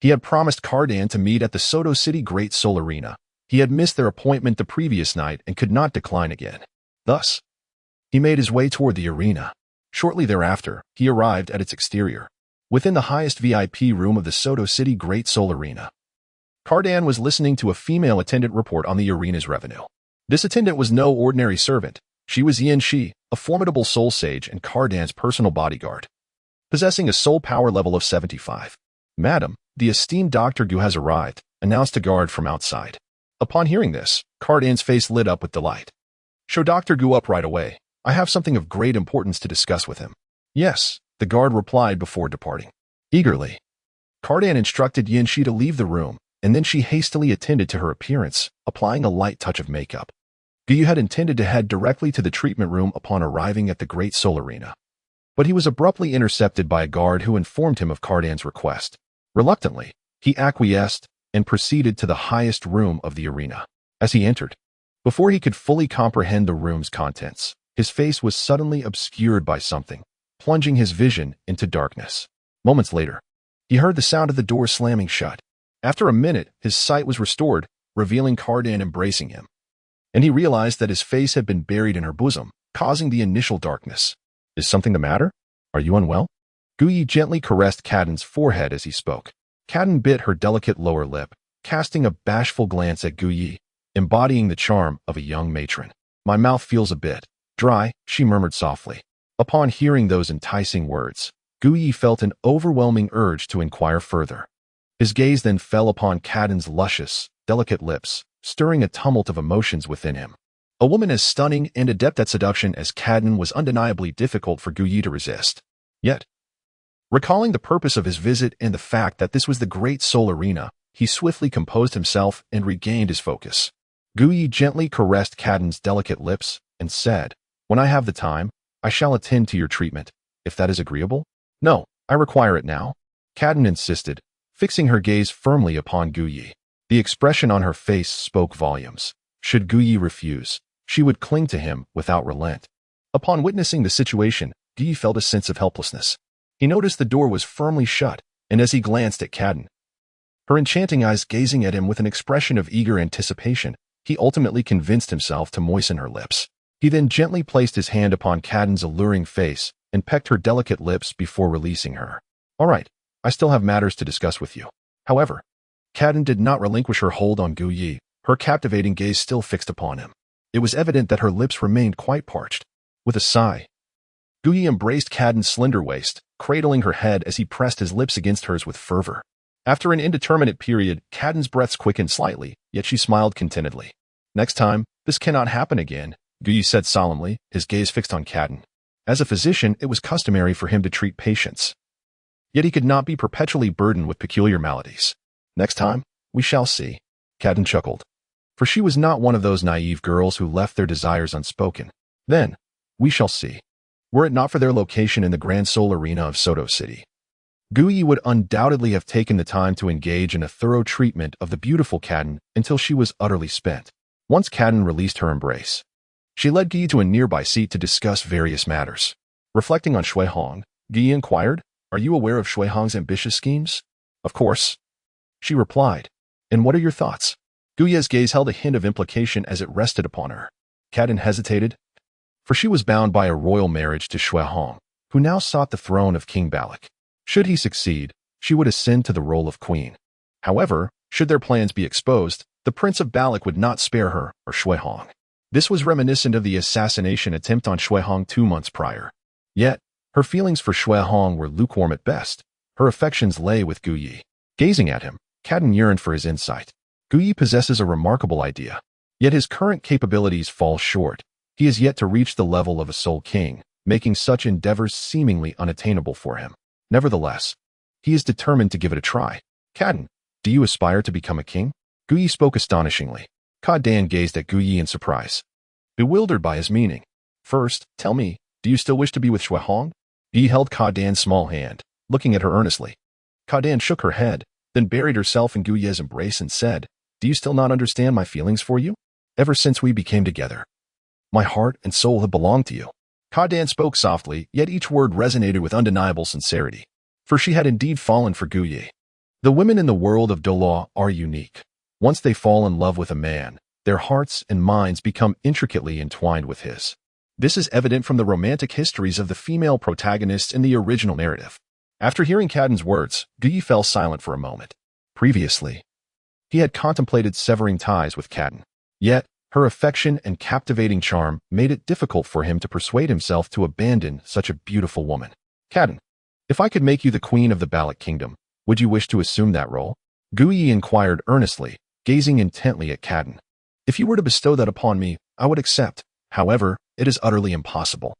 He had promised Cardan to meet at the Soto City Great Soul Arena. He had missed their appointment the previous night and could not decline again. Thus, he made his way toward the arena. Shortly thereafter, he arrived at its exterior, within the highest VIP room of the Soto City Great Soul Arena. Cardan was listening to a female attendant report on the arena's revenue. This attendant was no ordinary servant. She was Yan Shi, a formidable soul sage and Cardan's personal bodyguard, possessing a soul power level of 75. Madam, the esteemed Dr. Gu has arrived, announced a guard from outside. Upon hearing this, Cardan's face lit up with delight. Show Dr. Gu up right away. I have something of great importance to discuss with him. Yes, the guard replied before departing. Eagerly, Cardan instructed Yan Shi to leave the room, and then she hastily attended to her appearance, applying a light touch of makeup. Gu had intended to head directly to the treatment room upon arriving at the Great Soul Arena, but he was abruptly intercepted by a guard who informed him of Cardan's request. Reluctantly, he acquiesced and proceeded to the highest room of the arena. As he entered, before he could fully comprehend the room's contents, his face was suddenly obscured by something, plunging his vision into darkness. Moments later, he heard the sound of the door slamming shut. After a minute, his sight was restored, revealing Cardan embracing him, and he realized that his face had been buried in her bosom, causing the initial darkness. Is something the matter? Are you unwell? Gu Yi gently caressed Cardan's forehead as he spoke. Cadden bit her delicate lower lip, casting a bashful glance at Gu Yi, embodying the charm of a young matron. My mouth feels a bit dry, she murmured softly. Upon hearing those enticing words, Gu Yi felt an overwhelming urge to inquire further. His gaze then fell upon Cadden's luscious, delicate lips, stirring a tumult of emotions within him. A woman as stunning and adept at seduction as Cadden was undeniably difficult for Gu Yi to resist. Yet, recalling the purpose of his visit and the fact that this was the great soul arena, he swiftly composed himself and regained his focus. Gu Yi gently caressed Cadden's delicate lips and said, "When I have the time, I shall attend to your treatment, if that is agreeable." "No, I require it now," Cadden insisted, fixing her gaze firmly upon Gu Yi. The expression on her face spoke volumes. Should Gu Yi refuse, she would cling to him without relent. Upon witnessing the situation, Gu Yi felt a sense of helplessness. He noticed the door was firmly shut, and as he glanced at Cadden, her enchanting eyes gazing at him with an expression of eager anticipation, he ultimately convinced himself to moisten her lips. He then gently placed his hand upon Cadden's alluring face and pecked her delicate lips before releasing her. "All right, I still have matters to discuss with you." However, Cadden did not relinquish her hold on Gu Yi, her captivating gaze still fixed upon him. It was evident that her lips remained quite parched. With a sigh, Gu Yi embraced Cadden's slender waist, cradling her head as he pressed his lips against hers with fervor. After an indeterminate period, Cadden's breaths quickened slightly, yet she smiled contentedly. "Next time, this cannot happen again," Gu Yi said solemnly, his gaze fixed on Cadden. As a physician, it was customary for him to treat patients. Yet he could not be perpetually burdened with peculiar maladies. "Next time, we shall see," Cadden chuckled. For she was not one of those naive girls who left their desires unspoken. Then, we shall see. Were it not for their location in the Grand Soul Arena of Soto City, Gu Yi would undoubtedly have taken the time to engage in a thorough treatment of the beautiful Cadden until she was utterly spent. Once Cadden released her embrace, she led Gu Yi to a nearby seat to discuss various matters. Reflecting on Shui Hong, Gu Yi inquired, "Are you aware of Shui Hong's ambitious schemes?" "Of course," she replied. "And what are your thoughts?" Gu Yi's gaze held a hint of implication as it rested upon her. Cadden hesitated, for she was bound by a royal marriage to Shui Hong, who now sought the throne of King Balak. Should he succeed, she would ascend to the role of queen. However, should their plans be exposed, the Prince of Balak would not spare her or Shui Hong. This was reminiscent of the assassination attempt on Shui Hong 2 months prior. Yet, her feelings for Shui Hong were lukewarm at best. Her affections lay with Gu Yi. Gazing at him, Cadden yearned for his insight. Gu Yi possesses a remarkable idea, yet his current capabilities fall short. He is yet to reach the level of a soul king, making such endeavors seemingly unattainable for him. Nevertheless, he is determined to give it a try. "Cadden, do you aspire to become a king?" Gu Yi spoke astonishingly. Cadden gazed at Gu Yi in surprise, bewildered by his meaning. "First, tell me, do you still wish to be with Shui Hong?" Gu Yi held Cadden's small hand, looking at her earnestly. Cadden shook her head, then buried herself in Gu Yi's embrace and said, "Do you still not understand my feelings for you? Ever since we became together, my heart and soul have belonged to you." Cadden spoke softly, yet each word resonated with undeniable sincerity, for she had indeed fallen for Gu Yi. The women in the world of Douluo are unique. Once they fall in love with a man, their hearts and minds become intricately entwined with his. This is evident from the romantic histories of the female protagonists in the original narrative. After hearing Cadden's words, Gu Yi fell silent for a moment. Previously, he had contemplated severing ties with Cadden. Yet, her affection and captivating charm made it difficult for him to persuade himself to abandon such a beautiful woman. "Cadden, if I could make you the queen of the Balak kingdom, would you wish to assume that role?" Gu Yi inquired earnestly, gazing intently at Cadden. "If you were to bestow that upon me, I would accept. However, it is utterly impossible.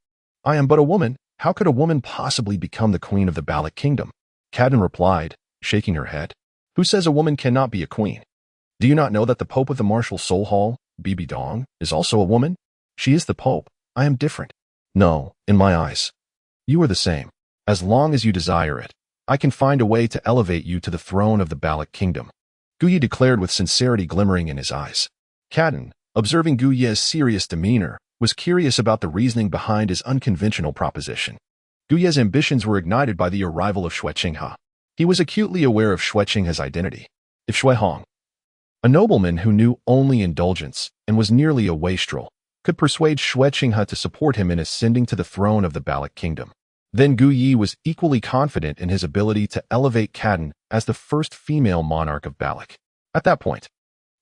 I am but a woman. How could a woman possibly become the queen of the Balak kingdom?" Cadden replied, shaking her head. "Who says a woman cannot be a queen? Do you not know that the Pope of the Martial Soul Hall, Bibi Dong, is also a woman? She is the Pope. I am different. No, in my eyes, you are the same. As long as you desire it, I can find a way to elevate you to the throne of the Balak kingdom," Gu Yi declared with sincerity glimmering in his eyes. Cadden, observing Gu Yi's serious demeanor, was curious about the reasoning behind his unconventional proposition. Gu Yi's ambitions were ignited by the arrival of Shui Qinghe. He was acutely aware of Shui Qinghe's identity. If Shui Hong, a nobleman who knew only indulgence and was nearly a wastrel, could persuade Shui Qinghe to support him in ascending to the throne of the Balak kingdom, then Gu Yi was equally confident in his ability to elevate Cadden as the first female monarch of Balak. At that point,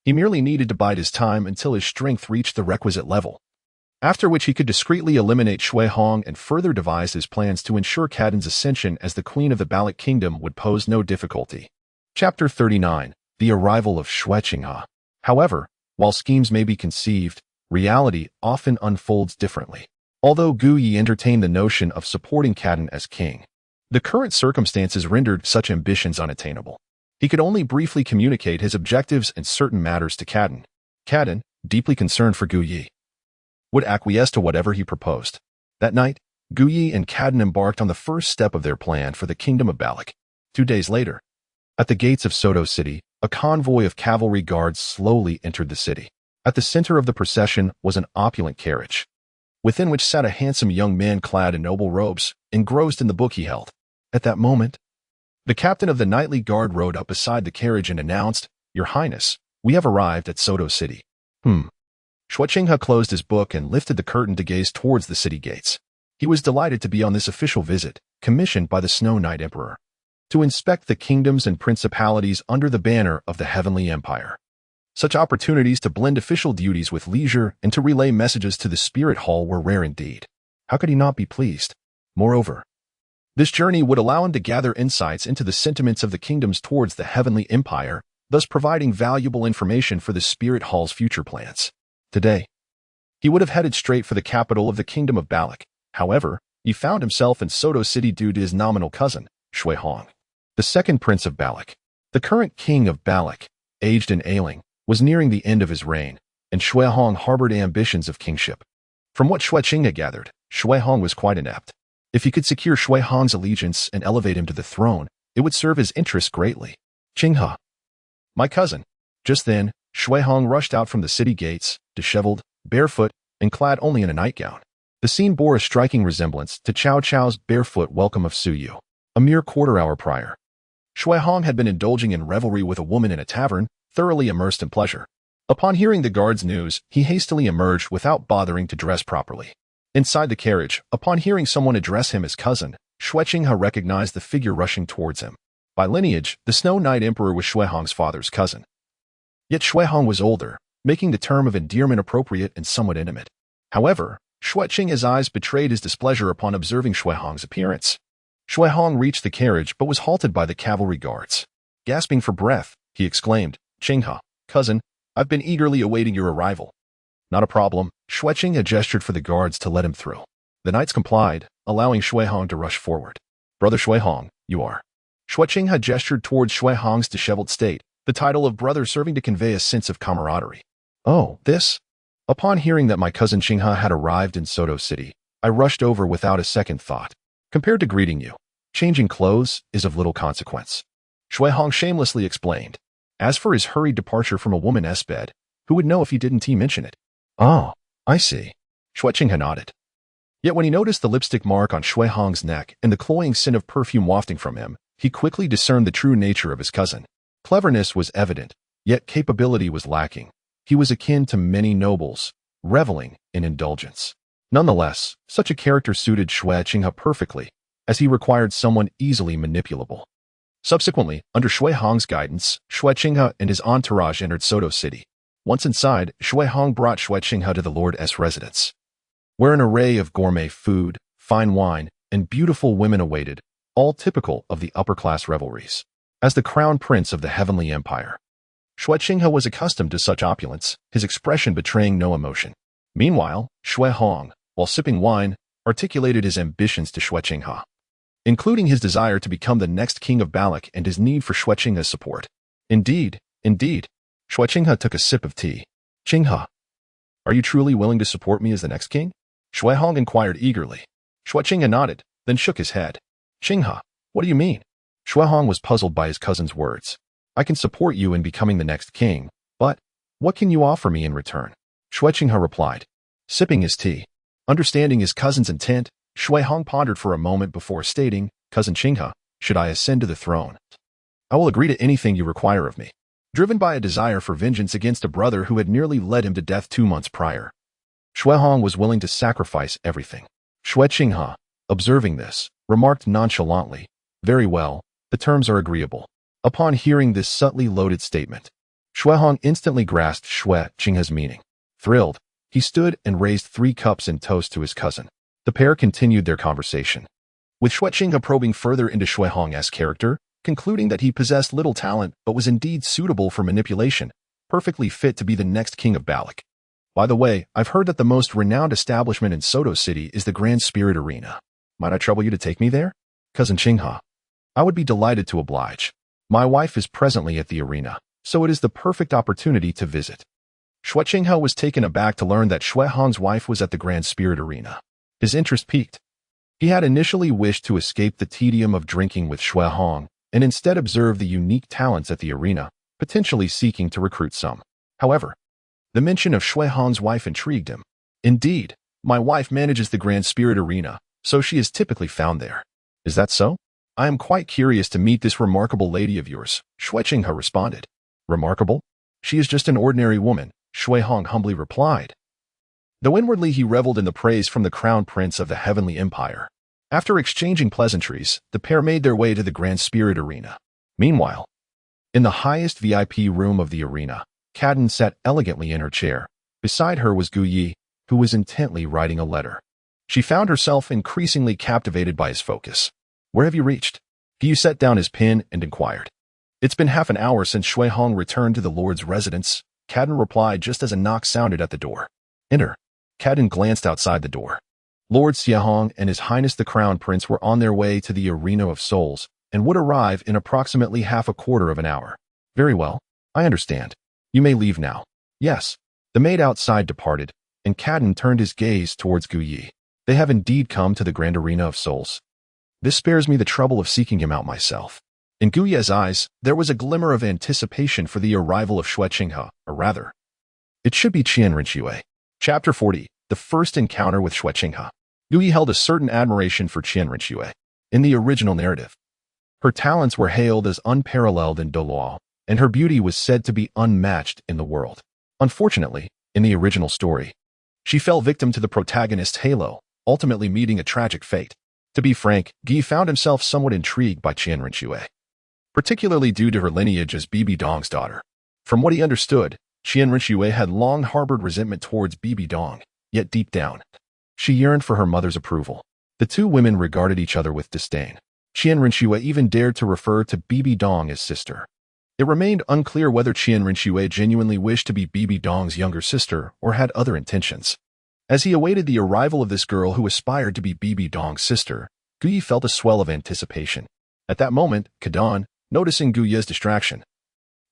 he merely needed to bide his time until his strength reached the requisite level, after which he could discreetly eliminate Shui Hong and further devise his plans to ensure Kaden's ascension as the queen of the Balak kingdom would pose no difficulty. Chapter 39. The arrival of Shui Qinghe. However, while schemes may be conceived, reality often unfolds differently. Although Gu Yi entertained the notion of supporting Kaden as king, the current circumstances rendered such ambitions unattainable. He could only briefly communicate his objectives and certain matters to Kaden. Kaden, deeply concerned for Gu Yi, would acquiesce to whatever he proposed. That night, Gu Yi and Kaden embarked on the first step of their plan for the kingdom of Balak. 2 days later, at the gates of Soto City, a convoy of cavalry guards slowly entered the city. At the center of the procession was an opulent carriage, within which sat a handsome young man clad in noble robes, engrossed in the book he held. At that moment, the captain of the knightly guard rode up beside the carriage and announced, "Your Highness, we have arrived at Soto City." Shui Qinghe closed his book and lifted the curtain to gaze towards the city gates. He was delighted to be on this official visit, commissioned by the Snow Knight Emperor, to inspect the kingdoms and principalities under the banner of the Heavenly Empire. Such opportunities to blend official duties with leisure and to relay messages to the Spirit Hall were rare indeed. How could he not be pleased? Moreover, this journey would allow him to gather insights into the sentiments of the kingdoms towards the Heavenly Empire, thus providing valuable information for the Spirit Hall's future plans. Today, he would have headed straight for the capital of the Kingdom of Balak. However, he found himself in Soto City due to his nominal cousin, Shui Hong, the second prince of Balak. The current king of Balak, aged and ailing, was nearing the end of his reign, and Shui Hong harbored ambitions of kingship. From what Shui Qinghe gathered, Shui Hong was quite inept. If he could secure Shui Hong's allegiance and elevate him to the throne, it would serve his interests greatly. "Qinghe, my cousin." Just then, Shui Hong rushed out from the city gates, disheveled, barefoot, and clad only in a nightgown. The scene bore a striking resemblance to Cao Cao's barefoot welcome of Su Yu. A mere quarter-hour prior, Shui Hong had been indulging in revelry with a woman in a tavern, thoroughly immersed in pleasure. Upon hearing the guard's news, he hastily emerged without bothering to dress properly. Inside the carriage, upon hearing someone address him as cousin, Shui Qinghe recognized the figure rushing towards him. By lineage, the Snow Knight Emperor was Shui Hong's father's cousin. Yet Shui Hong was older, making the term of endearment appropriate and somewhat intimate. However, Shui Qinghe's eyes betrayed his displeasure upon observing Shui Hong's appearance. Shui Hong reached the carriage but was halted by the cavalry guards. Gasping for breath, he exclaimed, "Qinghe, cousin, I've been eagerly awaiting your arrival." "Not a problem." Shui Qinghe gestured for the guards to let him through. The knights complied, allowing Shui Hong to rush forward. "Brother Shui Hong, you are." Shui Qinghe gestured towards Shui Hong's disheveled state, the title of brother serving to convey a sense of camaraderie. "Oh, this?" Upon hearing that my cousin Qinghe had arrived in Soto City, I rushed over without a second thought. Compared to greeting you, changing clothes is of little consequence. Shui Hong shamelessly explained. As for his hurried departure from a woman's bed, who would know if he didn't mention it? "Oh, I see." Shui Qinghe nodded. Yet when he noticed the lipstick mark on Shui Hong's neck and the cloying scent of perfume wafting from him, he quickly discerned the true nature of his cousin. Cleverness was evident, yet capability was lacking. He was akin to many nobles, reveling in indulgence. Nonetheless, such a character suited Shui Qinghe perfectly, as he required someone easily manipulable. Subsequently, under Shui Hong's guidance, Shui Qinghe and his entourage entered Soto City. Once inside, Shui Hong brought Shui Qinghe to the Lord's residence, where an array of gourmet food, fine wine, and beautiful women awaited, all typical of the upper-class revelries. As the crown prince of the Heavenly Empire, Shui Qinghe was accustomed to such opulence, his expression betraying no emotion. Meanwhile, Shui Hong, while sipping wine, articulated his ambitions to Shui Qinghe, including his desire to become the next king of Balak and his need for Shui Qinghe's support. Indeed. Shui Qinghe took a sip of tea. "Qinghe, are you truly willing to support me as the next king?" Shui Hong inquired eagerly. Shui Qinghe nodded, then shook his head. "Qinghe, what do you mean?" Shui Hong was puzzled by his cousin's words. "I can support you in becoming the next king, but what can you offer me in return?" Shui Qinghe replied, sipping his tea. Understanding his cousin's intent, Shui Hong pondered for a moment before stating, "Cousin Qinghe, should I ascend to the throne, I will agree to anything you require of me." Driven by a desire for vengeance against a brother who had nearly led him to death 2 months prior, Shui Hong was willing to sacrifice everything. Shui Qinghe, observing this, remarked nonchalantly, "Very well, the terms are agreeable. Upon hearing this subtly loaded statement, Shuehong instantly grasped Zhu Zhuqing's meaning. Thrilled, he stood and raised 3 cups in toast to his cousin. The pair continued their conversation, with Zhu Zhuqing probing further into Shuehong's character, concluding that he possessed little talent but was indeed suitable for manipulation, perfectly fit to be the next king of Balak. By the way, I've heard that the most renowned establishment in Soto City is the Grand Spirit Arena. Might I trouble you to take me there? Cousin Qinghe. I would be delighted to oblige. My wife is presently at the arena, so it is the perfect opportunity to visit. Zhu Zhuqing was taken aback to learn that Shuehong's wife was at the Grand Spirit Arena. His interest piqued. He had initially wished to escape the tedium of drinking with Shuehong and instead observe the unique talents at the arena, potentially seeking to recruit some. However, the mention of Shuehong's wife intrigued him. Indeed, my wife manages the Grand Spirit Arena, so she is typically found there. Is that so? I am quite curious to meet this remarkable lady of yours, Zhu Zhuqing responded. Remarkable? She is just an ordinary woman, Shuehong humbly replied. Though inwardly he reveled in the praise from the crown prince of the heavenly empire. After exchanging pleasantries, the pair made their way to the Grand Spirit Arena. Meanwhile, in the highest VIP room of the arena, Cadden sat elegantly in her chair. Beside her was Gu Yi, who was intently writing a letter. She found herself increasingly captivated by his focus. Where have you reached? Gu set down his pen and inquired. It's been half an hour since Shuehong returned to the Lord's residence, Cadden replied just as a knock sounded at the door. Enter. Cadden glanced outside the door. Lord Shuehong and His Highness the Crown Prince were on their way to the Arena of Souls and would arrive in approximately half a quarter of an hour. Very well. I understand. You may leave now. Yes. The maid outside departed, and Cadden turned his gaze towards Gu Yi. They have indeed come to the Grand Arena of Souls. This spares me the trouble of seeking him out myself. In Gu Yi's eyes, there was a glimmer of anticipation for the arrival of Zhu Zhuqing, or rather, it should be Qian Renxue. Chapter 40. The first encounter with Zhu Zhuqing. Gu Yi held a certain admiration for Qian Renxue. In the original narrative, her talents were hailed as unparalleled in Douluo, and her beauty was said to be unmatched in the world. Unfortunately, in the original story, she fell victim to the protagonist's halo, ultimately meeting a tragic fate. To be frank, Guy found himself somewhat intrigued by Qian Renxue, particularly due to her lineage as Bibi Dong's daughter. From what he understood, Qian Renxue had long harbored resentment towards Bibi Dong, yet deep down, she yearned for her mother's approval. The two women regarded each other with disdain. Qian Renxue even dared to refer to Bibi Dong as sister. It remained unclear whether Qian Renxue genuinely wished to be Bibi Dong's younger sister or had other intentions. As he awaited the arrival of this girl who aspired to be Bibi Dong's sister, Gu Yi felt a swell of anticipation. At that moment, Cadden, noticing Gu Yi's distraction,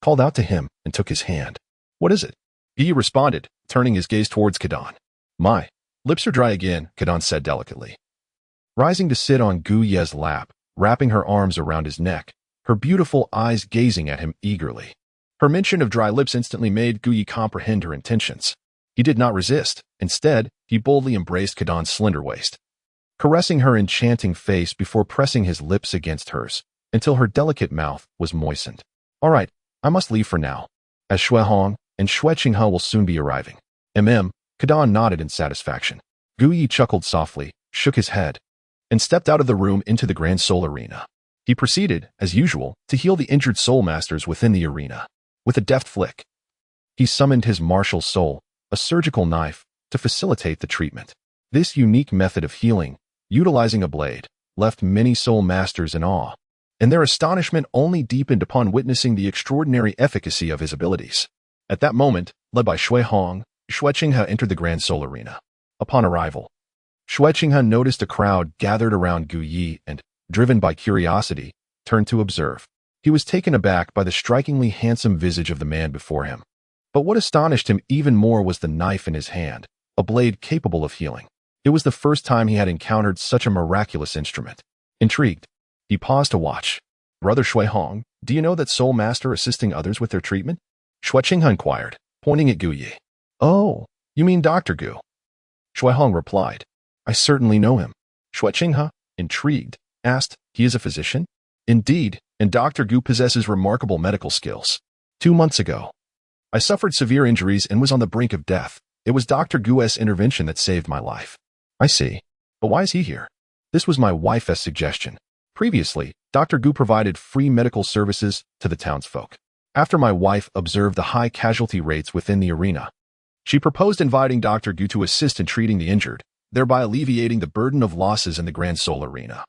called out to him and took his hand. What is it? Gu Yi responded, turning his gaze towards Cadden. My lips are dry again, Cadden said delicately. Rising to sit on Gu Yi's lap, wrapping her arms around his neck, her beautiful eyes gazing at him eagerly. Her mention of dry lips instantly made Gu Yi comprehend her intentions. He did not resist. Instead, he boldly embraced Cadden's slender waist, caressing her enchanting face before pressing his lips against hers, until her delicate mouth was moistened. All right, I must leave for now, as Shuehong and Zhu Zhuqing will soon be arriving. Cadden nodded in satisfaction. Gu Yi chuckled softly, shook his head, and stepped out of the room into the Grand Soul Arena. He proceeded, as usual, to heal the injured soul masters within the arena. With a deft flick, he summoned his martial soul, a surgical knife, to facilitate the treatment. This unique method of healing, utilizing a blade, left many soul masters in awe, and their astonishment only deepened upon witnessing the extraordinary efficacy of his abilities. At that moment, led by Shuehong, Zhu Zhuqing entered the Grand Soul Arena. Upon arrival, Zhu Zhuqing noticed a crowd gathered around Gu Yi and, driven by curiosity, turned to observe. He was taken aback by the strikingly handsome visage of the man before him. But what astonished him even more was the knife in his hand, a blade capable of healing. It was the first time he had encountered such a miraculous instrument. Intrigued, he paused to watch. Brother Shuehong, do you know that Soul Master assisting others with their treatment? Zhu Zhuqing inquired, pointing at Gu Yi. Oh, you mean Dr. Gu? Shuehong replied. I certainly know him. Zhu Zhuqing, intrigued, asked, he is a physician? Indeed, and Dr. Gu possesses remarkable medical skills. 2 months ago, I suffered severe injuries and was on the brink of death. It was Dr. Gu's intervention that saved my life. I see. But why is he here? This was my wife's suggestion. Previously, Dr. Gu provided free medical services to the townsfolk. After my wife observed the high casualty rates within the arena, she proposed inviting Dr. Gu to assist in treating the injured, thereby alleviating the burden of losses in the Grand Soul Arena.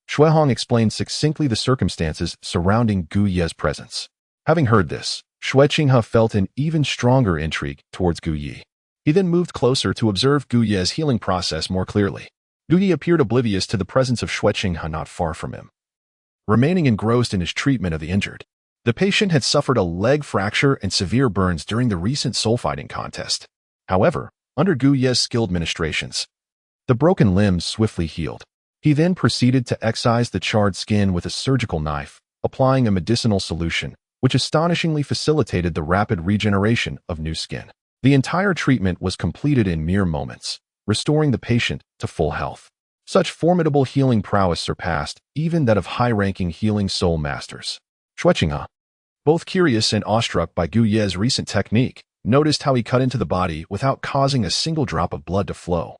Shuehong explained succinctly the circumstances surrounding Gu Ye's presence. Having heard this, Xue Qinghe felt an even stronger intrigue towards Gu Yi. He then moved closer to observe Gu Ye's healing process more clearly. Gu Yi appeared oblivious to the presence of Xue Qinghe not far from him, remaining engrossed in his treatment of the injured. The patient had suffered a leg fracture and severe burns during the recent soul fighting contest. However, under Gu Ye's skilled ministrations, the broken limbs swiftly healed. He then proceeded to excise the charred skin with a surgical knife, applying a medicinal solution, which astonishingly facilitated the rapid regeneration of new skin. The entire treatment was completed in mere moments, restoring the patient to full health. Such formidable healing prowess surpassed even that of high-ranking healing soul masters. Xue Qinghe, both curious and awestruck by Gu Ye's recent technique, noticed how he cut into the body without causing a single drop of blood to flow,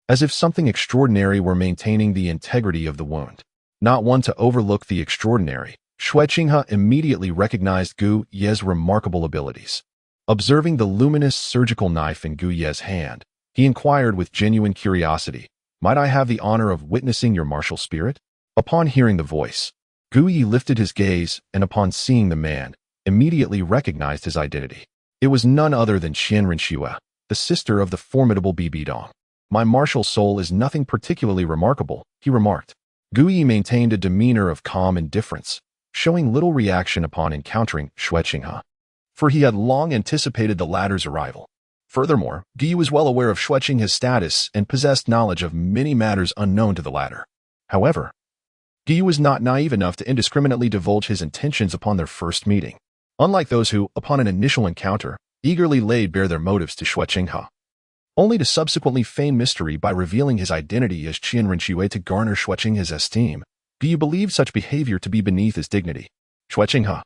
as if something extraordinary were maintaining the integrity of the wound. Not one to overlook the extraordinary, Xue Qinghe immediately recognized Gu Ye's remarkable abilities. Observing the luminous surgical knife in Gu Ye's hand, he inquired with genuine curiosity, "Might I have the honor of witnessing your martial spirit?" Upon hearing the voice, Gu Yi lifted his gaze and upon seeing the man, immediately recognized his identity. It was none other than Qian Renxue, the sister of the formidable Bibi Dong. "My martial soul is nothing particularly remarkable," he remarked. Gu Yi maintained a demeanor of calm indifference, showing little reaction upon encountering Xue Qinghe, for he had long anticipated the latter's arrival. Furthermore, Gu Yi was well aware of Xue Qinghe's status and possessed knowledge of many matters unknown to the latter. However, Gu Yi was not naive enough to indiscriminately divulge his intentions upon their first meeting, unlike those who, upon an initial encounter, eagerly laid bare their motives to Xue Qinghe, only to subsequently feign mystery by revealing his identity as Qian Renxue to garner Xue Qinghe's esteem. Gu Yi believed such behavior to be beneath his dignity. Xue Qinghe,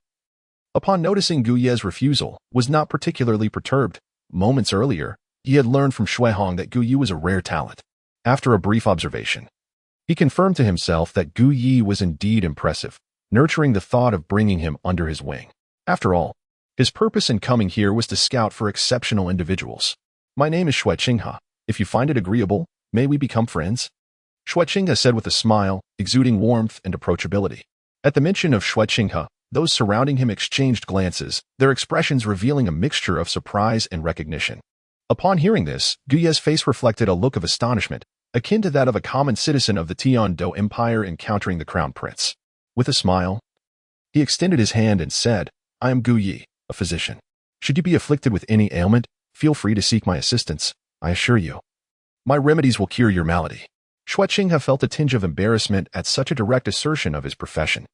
upon noticing Gu Ye's refusal, was not particularly perturbed. Moments earlier, he had learned from Shuehong that Gu Yi was a rare talent. After a brief observation, he confirmed to himself that Gu Yi was indeed impressive, nurturing the thought of bringing him under his wing. After all, his purpose in coming here was to scout for exceptional individuals. "My name is Xue Qinghe. If you find it agreeable, may we become friends?" Xue Qinghe said with a smile, exuding warmth and approachability. At the mention of Xue Qinghe, those surrounding him exchanged glances, their expressions revealing a mixture of surprise and recognition. Upon hearing this, Gu Ye's face reflected a look of astonishment, akin to that of a common citizen of the Tian-Do Empire encountering the crown prince. With a smile, he extended his hand and said, "I am Gu Yi, a physician. Should you be afflicted with any ailment, feel free to seek my assistance. I assure you, my remedies will cure your malady." Xue Qinghe felt a tinge of embarrassment at such a direct assertion of his profession.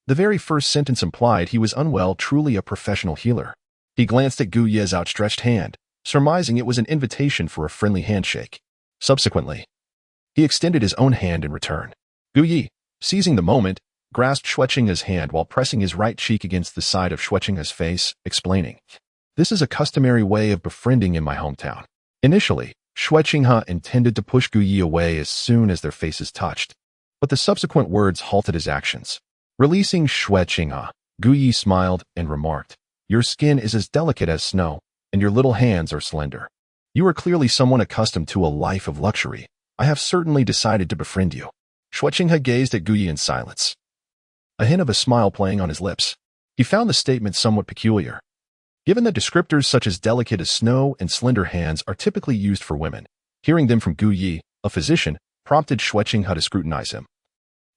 The very first sentence implied he was unwell, truly a professional healer. He glanced at Gu Ye's outstretched hand, surmising it was an invitation for a friendly handshake. Subsequently, he extended his own hand in return. Gu Yi, seizing the moment, grasped Xue Qinghe's hand while pressing his right cheek against the side of Xue Qinghe's face, explaining, "This is a customary way of befriending in my hometown." Initially, Xue Qinghe intended to push Gu Yi away as soon as their faces touched, but the subsequent words halted his actions. Releasing Xue Qinghe, Gu Yi smiled and remarked, "Your skin is as delicate as snow, and your little hands are slender. You are clearly someone accustomed to a life of luxury. I have certainly decided to befriend you." Xue Qinghe gazed at Gu Yi in silence, a hint of a smile playing on his lips. He found the statement somewhat peculiar, given that descriptors such as delicate as snow and slender hands are typically used for women. Hearing them from Gu Yi, a physician, prompted Xue Qinghe to scrutinize him.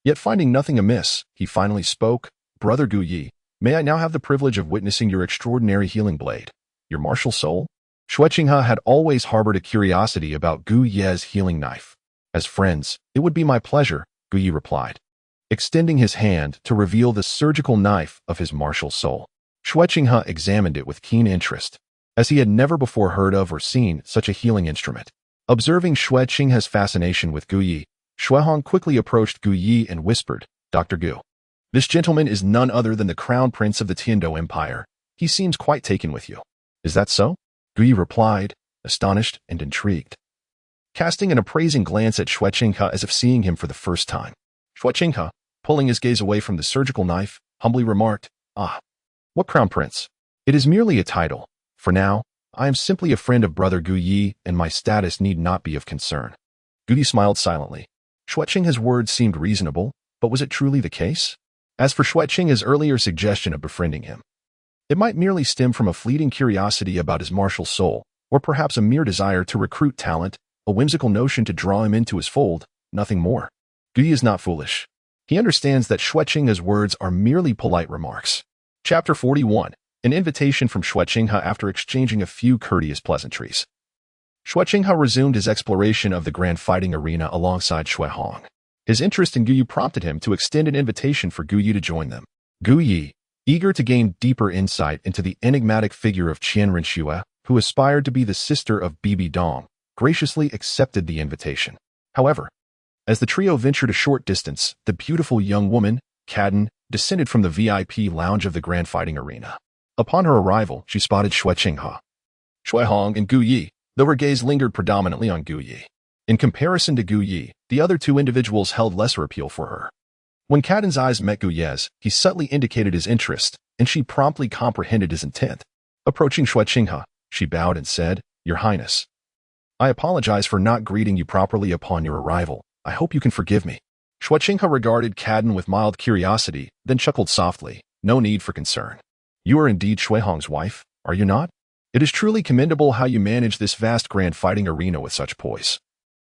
Yet finding nothing amiss, he finally spoke, "Brother Gu Yi, may I now have the privilege of witnessing your extraordinary healing blade, your martial soul?" Xue Qinghe had always harbored a curiosity about Gu Ye's healing knife. "As friends, it would be my pleasure," Gu Yi replied, extending his hand to reveal the surgical knife of his martial soul. Xue Qinghe examined it with keen interest, as he had never before heard of or seen such a healing instrument. Observing Xue Qinghe's fascination with Gu Yi, Shuehong quickly approached Gu Yi and whispered, "Dr. Gu, this gentleman is none other than the crown prince of the Tian-Do Empire. He seems quite taken with you. Is that so?" Gu Yi replied, astonished and intrigued, casting an appraising glance at Xue Qinghe as if seeing him for the first time. Xue Qinghe, pulling his gaze away from the surgical knife, humbly remarked, "Ah, what crown prince? It is merely a title. For now, I am simply a friend of Brother Gu Yi, and my status need not be of concern." Gu Yi smiled silently. Xueqing's words seemed reasonable, but was it truly the case? As for Xueqing's earlier suggestion of befriending him, it might merely stem from a fleeting curiosity about his martial soul, or perhaps a mere desire to recruit talent, a whimsical notion to draw him into his fold, nothing more. Gu Yi is not foolish. He understands that Xueqing's words are merely polite remarks. Chapter 41. An invitation from Xueqing after exchanging a few courteous pleasantries. Xueqing resumed his exploration of the grand fighting arena alongside Xue Hong. His interest in Gu Yi prompted him to extend an invitation for Gu Yi to join them. Gu Yi, eager to gain deeper insight into the enigmatic figure of Qian Renxue, who aspired to be the sister of Bibi Dong, graciously accepted the invitation. However, as the trio ventured a short distance, the beautiful young woman, Cadden, descended from the VIP lounge of the grand fighting arena. Upon her arrival, she spotted Xueqing, Xue Hong, and Gu Yi, though her gaze lingered predominantly on Gu Yi. In comparison to Gu Yi, the other two individuals held lesser appeal for her. When Cadden's eyes met Gu Yi's, he subtly indicated his interest, and she promptly comprehended his intent. Approaching Xueqing, she bowed and said, "Your Highness, I apologize for not greeting you properly upon your arrival. I hope you can forgive me." Xueqing regarded Cadden with mild curiosity, then chuckled softly. "No need for concern. You are indeed Xue Hong's wife, are you not? It is truly commendable how you manage this vast grand fighting arena with such poise,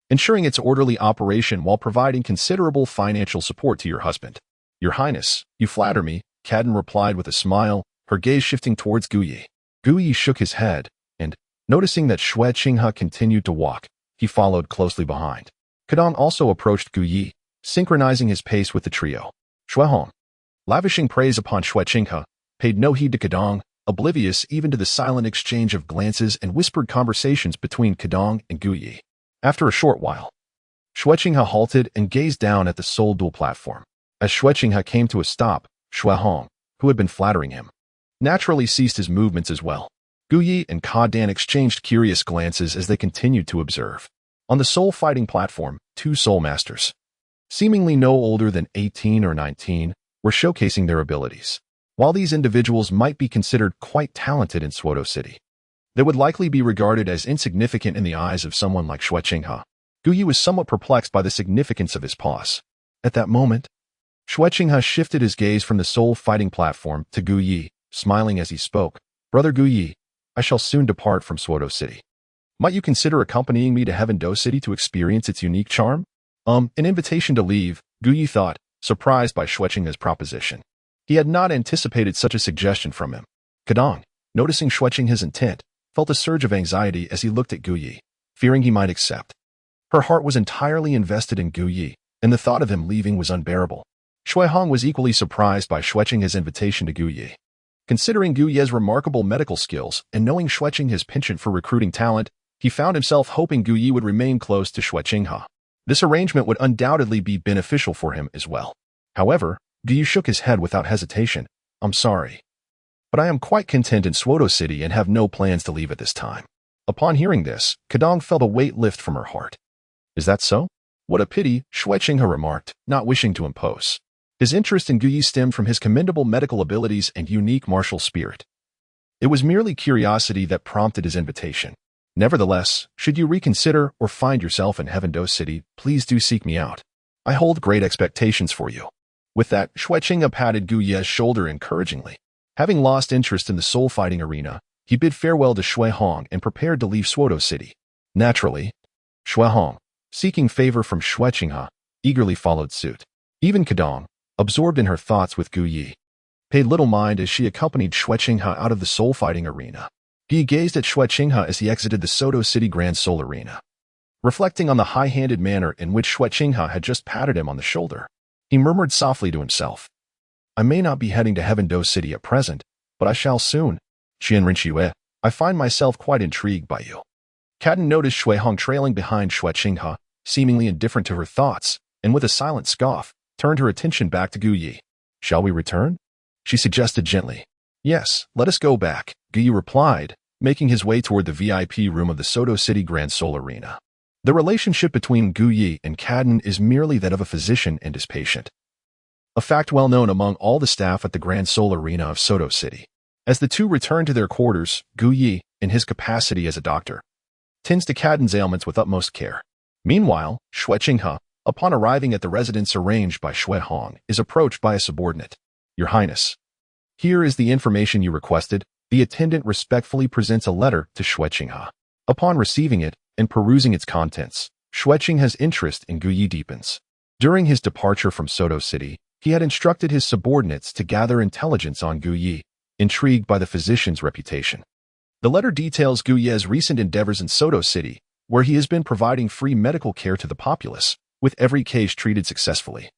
ensuring its orderly operation while providing considerable financial support to your husband." "Your Highness, you flatter me," Cadden replied with a smile, her gaze shifting towards Gu Yi. Gu Yi shook his head, and, noticing that Xueqing continued to walk, he followed closely behind. Kadong also approached Gu Yi, synchronizing his pace with the trio. Xue Hong, lavishing praise upon Xueqing, paid no heed to Kadong, oblivious even to the silent exchange of glances and whispered conversations between Kadong and Gu Yi. After a short while, Xueqing halted and gazed down at the Seoul dual platform. As Xueqing came to a stop, Xue Hong, who had been flattering him, naturally ceased his movements as well. Gu Yi and Ka Dan exchanged curious glances as they continued to observe. On the Seoul fighting platform, two Soul Masters, seemingly no older than 18 or 19, were showcasing their abilities. While these individuals might be considered quite talented in Suodo City, they would likely be regarded as insignificant in the eyes of someone like Xueqing. Gu Yi was somewhat perplexed by the significance of his pause. At that moment, Xueqing shifted his gaze from the Seoul fighting platform to Gu Yi, smiling as he spoke. "Brother Gu Yi, I shall soon depart from Suodo City. Might you consider accompanying me to Heaven-Do City to experience its unique charm?" An invitation to leave, Gu Yi thought, surprised by Xueqing's proposition. He had not anticipated such a suggestion from him. Kadong, noticing Xueqing's intent, felt a surge of anxiety as he looked at Gu Yi, fearing he might accept. Her heart was entirely invested in Gu Yi, and the thought of him leaving was unbearable. Xue Hong was equally surprised by Xueqing's invitation to Gu Yi. Considering Gu Yi's remarkable medical skills and knowing Xueqing's penchant for recruiting talent, he found himself hoping Gu Yi would remain close to Xueqing. This arrangement would undoubtedly be beneficial for him as well. However, Gu Yi shook his head without hesitation. "I'm sorry, but I am quite content in Suodo City and have no plans to leave at this time." Upon hearing this, Kadong felt a weight lift from her heart. "Is that so? What a pity," Xueqing remarked, not wishing to impose. His interest in Gu Yi stemmed from his commendable medical abilities and unique martial spirit. It was merely curiosity that prompted his invitation. "Nevertheless, should you reconsider or find yourself in Heaven-Do City, please do seek me out. I hold great expectations for you." With that, Xueqing patted Gu Yi's shoulder encouragingly. Having lost interest in the soul fighting arena, he bid farewell to Xue Hong and prepared to leave Suodo City. Naturally, Xue Hong, seeking favor from Xueqing, eagerly followed suit. Even Kadong, absorbed in her thoughts with Gu Yi, paid little mind as she accompanied Xueqing out of the soul fighting arena. He gazed at Xueqing as he exited the Suodo City Grand Soul Arena. Reflecting on the high-handed manner in which Xueqing had just patted him on the shoulder, he murmured softly to himself, "I may not be heading to Heaven-Do City at present, but I shall soon. Qian Renxue, I find myself quite intrigued by you." Cadden noticed Xue Hong trailing behind Xueqing, seemingly indifferent to her thoughts, and with a silent scoff, turned her attention back to Gu Yi. "Shall we return?" she suggested gently. "Yes, let us go back," Gu Yi replied, making his way toward the VIP room of the Suodo City Grand Soul Arena. The relationship between Gu Yi and Cadden is merely that of a physician and his patient. a fact well known among all the staff at the Grand Seoul Arena of Soto City. As the two return to their quarters, Gu Yi, in his capacity as a doctor, tends to Caden's ailments with utmost care. Meanwhile, Xue Qinghe, upon arriving at the residence arranged by Xue Hong, is approached by a subordinate. Your Highness, here is the information you requested. The attendant respectfully presents a letter to Xue Qinghe. Upon receiving it and perusing its contents, Xue Qinghe's interest in Gu Yi deepens. During his departure from Soto City, he had instructed his subordinates to gather intelligence on Gu Yi, intrigued by the physician's reputation. The letter details Gu Yi's recent endeavors in Soto City, where he has been providing free medical care to the populace, with every case treated successfully,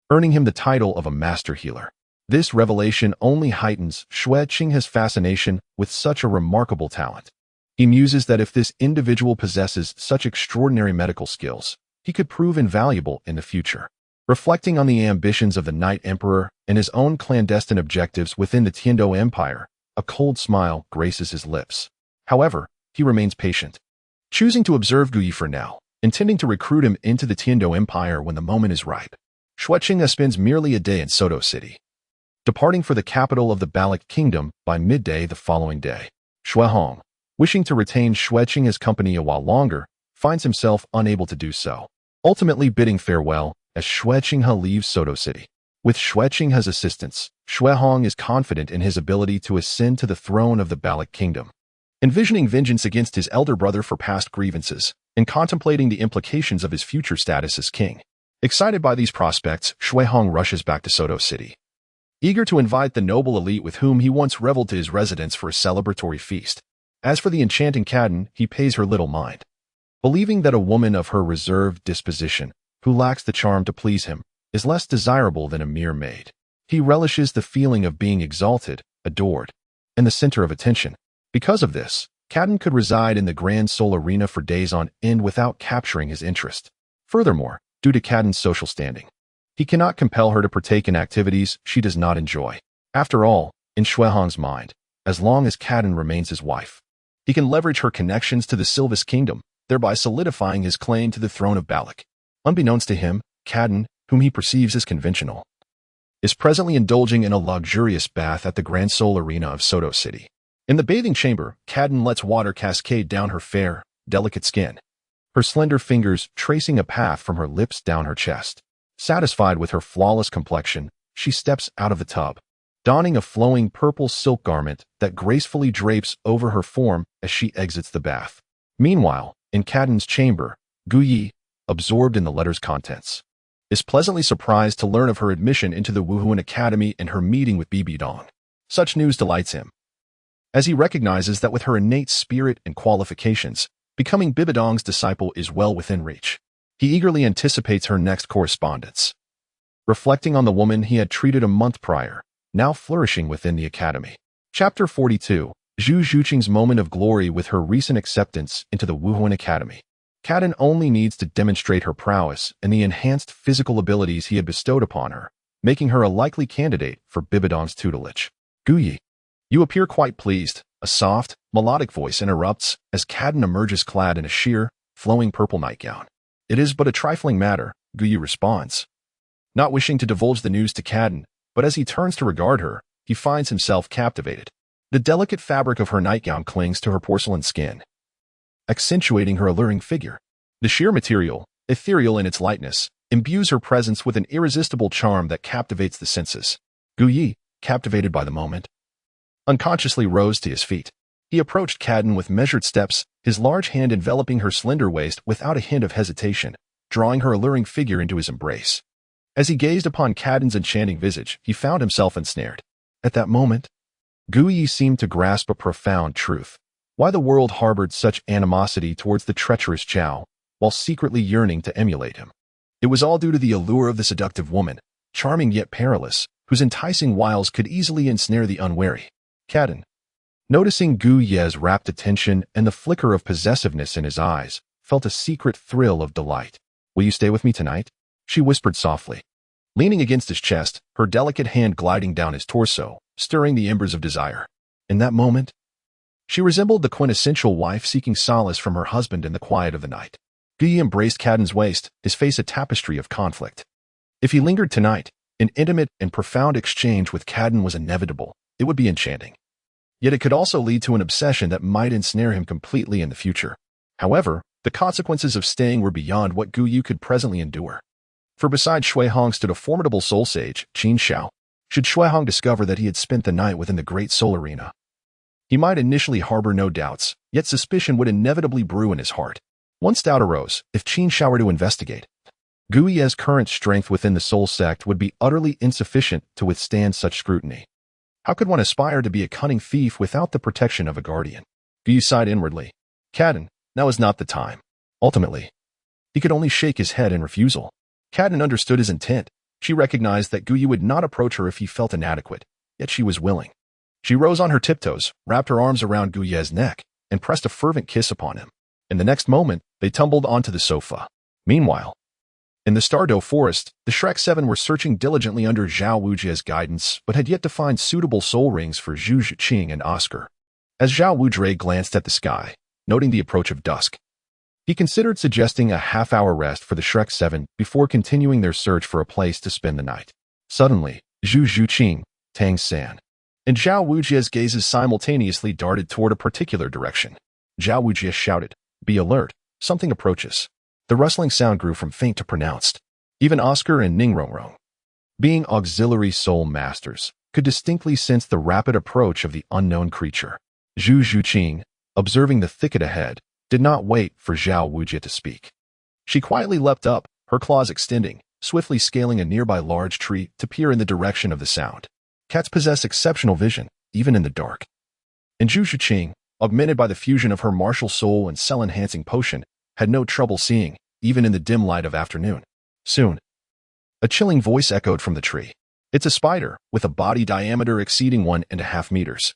earning him the title of a master healer. This revelation only heightens Xue Qinghe's fascination with such a remarkable talent. He muses that if this individual possesses such extraordinary medical skills, he could prove invaluable in the future. Reflecting on the ambitions of the Night Emperor and his own clandestine objectives within the Tiando Empire, a cold smile graces his lips. However, he remains patient, choosing to observe Gu Yi for now, intending to recruit him into the Tiando Empire when the moment is ripe. Xue Qinghe spends merely a day in Soto City, departing for the capital of the Balik Kingdom by midday the following day. Xue Hong, wishing to retain Xue Qinghe's company a while longer, finds himself unable to do so, ultimately bidding farewell as Xue Qinghe leaves Soto City. With Xue Qinghe's assistance, Xue Hong is confident in his ability to ascend to the throne of the Balik Kingdom. Envisioning vengeance against his elder brother for past grievances, and contemplating the implications of his future status as king. Excited by these prospects, Xue Hong rushes back to Soto City, eager to invite the noble elite with whom he once reveled to his residence for a celebratory feast. As for the enchanting Caden, he pays her little mind, believing that a woman of her reserved disposition, who lacks the charm to please him, is less desirable than a mere maid. He relishes the feeling of being exalted, adored, and the center of attention. Because of this, Caden could reside in the Grand Seoul Arena for days on end without capturing his interest. Furthermore, due to Caden's social standing, he cannot compel her to partake in activities she does not enjoy. After all, in Xue Hong's mind, as long as Caden remains his wife, he can leverage her connections to the Sylvis Kingdom, thereby solidifying his claim to the throne of Balik. Unbeknownst to him, Caden, whom he perceives as conventional, is presently indulging in a luxurious bath at the Grand Seoul Arena of Soto City. In the bathing chamber, Caden lets water cascade down her fair, delicate skin, her slender fingers tracing a path from her lips down her chest. Satisfied with her flawless complexion, she steps out of the tub, donning a flowing purple silk garment that gracefully drapes over her form as she exits the bath. Meanwhile, in Caden's chamber, Gu Yi, absorbed in the letter's contents, is pleasantly surprised to learn of her admission into the Wuhuan Academy and her meeting with Bibi Dong. Such news delights him, as he recognizes that with her innate spirit and qualifications, becoming Bibi Dong's disciple is well within reach. He eagerly anticipates her next correspondence, reflecting on the woman he had treated a month prior, now flourishing within the academy. Chapter 42, Zhu Zhuqing's moment of glory with her recent acceptance into the Wuhuan Academy. Caden only needs to demonstrate her prowess and the enhanced physical abilities he had bestowed upon her, making her a likely candidate for Bibi Dong's tutelage. Gu Yi, you appear quite pleased, a soft, melodic voice interrupts as Caden emerges clad in a sheer, flowing purple nightgown. It is but a trifling matter, Gu Yi responds, not wishing to divulge the news to Caden, but as he turns to regard her, he finds himself captivated. The delicate fabric of her nightgown clings to her porcelain skin, accentuating her alluring figure. The sheer material, ethereal in its lightness, imbues her presence with an irresistible charm that captivates the senses. Gu Yi, captivated by the moment, unconsciously rose to his feet. He approached Caden with measured steps, his large hand enveloping her slender waist without a hint of hesitation, drawing her alluring figure into his embrace. As he gazed upon Caden's enchanting visage, he found himself ensnared. At that moment, Gu Yi seemed to grasp a profound truth: why the world harbored such animosity towards the treacherous Zhao, while secretly yearning to emulate him. It was all due to the allure of the seductive woman, charming yet perilous, whose enticing wiles could easily ensnare the unwary. Caden, noticing Gu Yi's rapt attention and the flicker of possessiveness in his eyes, felt a secret thrill of delight. Will you stay with me tonight? She whispered softly, leaning against his chest, her delicate hand gliding down his torso, stirring the embers of desire. In that moment, she resembled the quintessential wife seeking solace from her husband in the quiet of the night. Gu Yi embraced Caden's waist, his face a tapestry of conflict. If he lingered tonight, An intimate and profound exchange with Qian was inevitable. It would be enchanting. Yet it could also lead to an obsession that might ensnare him completely in the future. However, the consequences of staying were beyond what Gu Yu could presently endure. For beside Shui Hong stood a formidable soul sage, Qin Xiao. Should Shui Hong discover that he had spent the night within the great soul arena, he might initially harbor no doubts, yet suspicion would inevitably brew in his heart. One doubt arose: if Qin Xiao were to investigate, Gu Ye's current strength within the soul sect would be utterly insufficient to withstand such scrutiny. How could one aspire to be a cunning thief without the protection of a guardian? Gu Yu sighed inwardly. Qian, now is not the time. Ultimately, he could only shake his head in refusal. Qian understood his intent. She recognized that Gu Yu would not approach her if he felt inadequate, yet she was willing. She rose on her tiptoes, wrapped her arms around Gu Ye's neck, and pressed a fervent kiss upon him. In the next moment, they tumbled onto the sofa. Meanwhile, in the Stardow Forest, the Shrek Seven were searching diligently under Zhao Wujie's guidance, but had yet to find suitable soul rings for Zhu Zhuqing and Oscar. As Zhao Wujie glanced at the sky, noting the approach of dusk, he considered suggesting a half-hour rest for the Shrek Seven before continuing their search for a place to spend the night. Suddenly, Zhu Zhuqing, Tang San, and Zhao Wujie's gazes simultaneously darted toward a particular direction. Zhao Wujie shouted, "Be alert, something approaches." The rustling sound grew from faint to pronounced. Even Oscar and Ningrongrong, being auxiliary soul masters, could distinctly sense the rapid approach of the unknown creature. Zhu Zhuqing, observing the thicket ahead, did not wait for Zhao Wujie to speak. She quietly leapt up, her claws extending, swiftly scaling a nearby large tree to peer in the direction of the sound. Cats possess exceptional vision, even in the dark. And Zhu Zhuqing, augmented by the fusion of her martial soul and cell-enhancing potion, had no trouble seeing, even in the dim light of afternoon. Soon, a chilling voice echoed from the tree. It's a spider, with a body diameter exceeding 1.5 meters.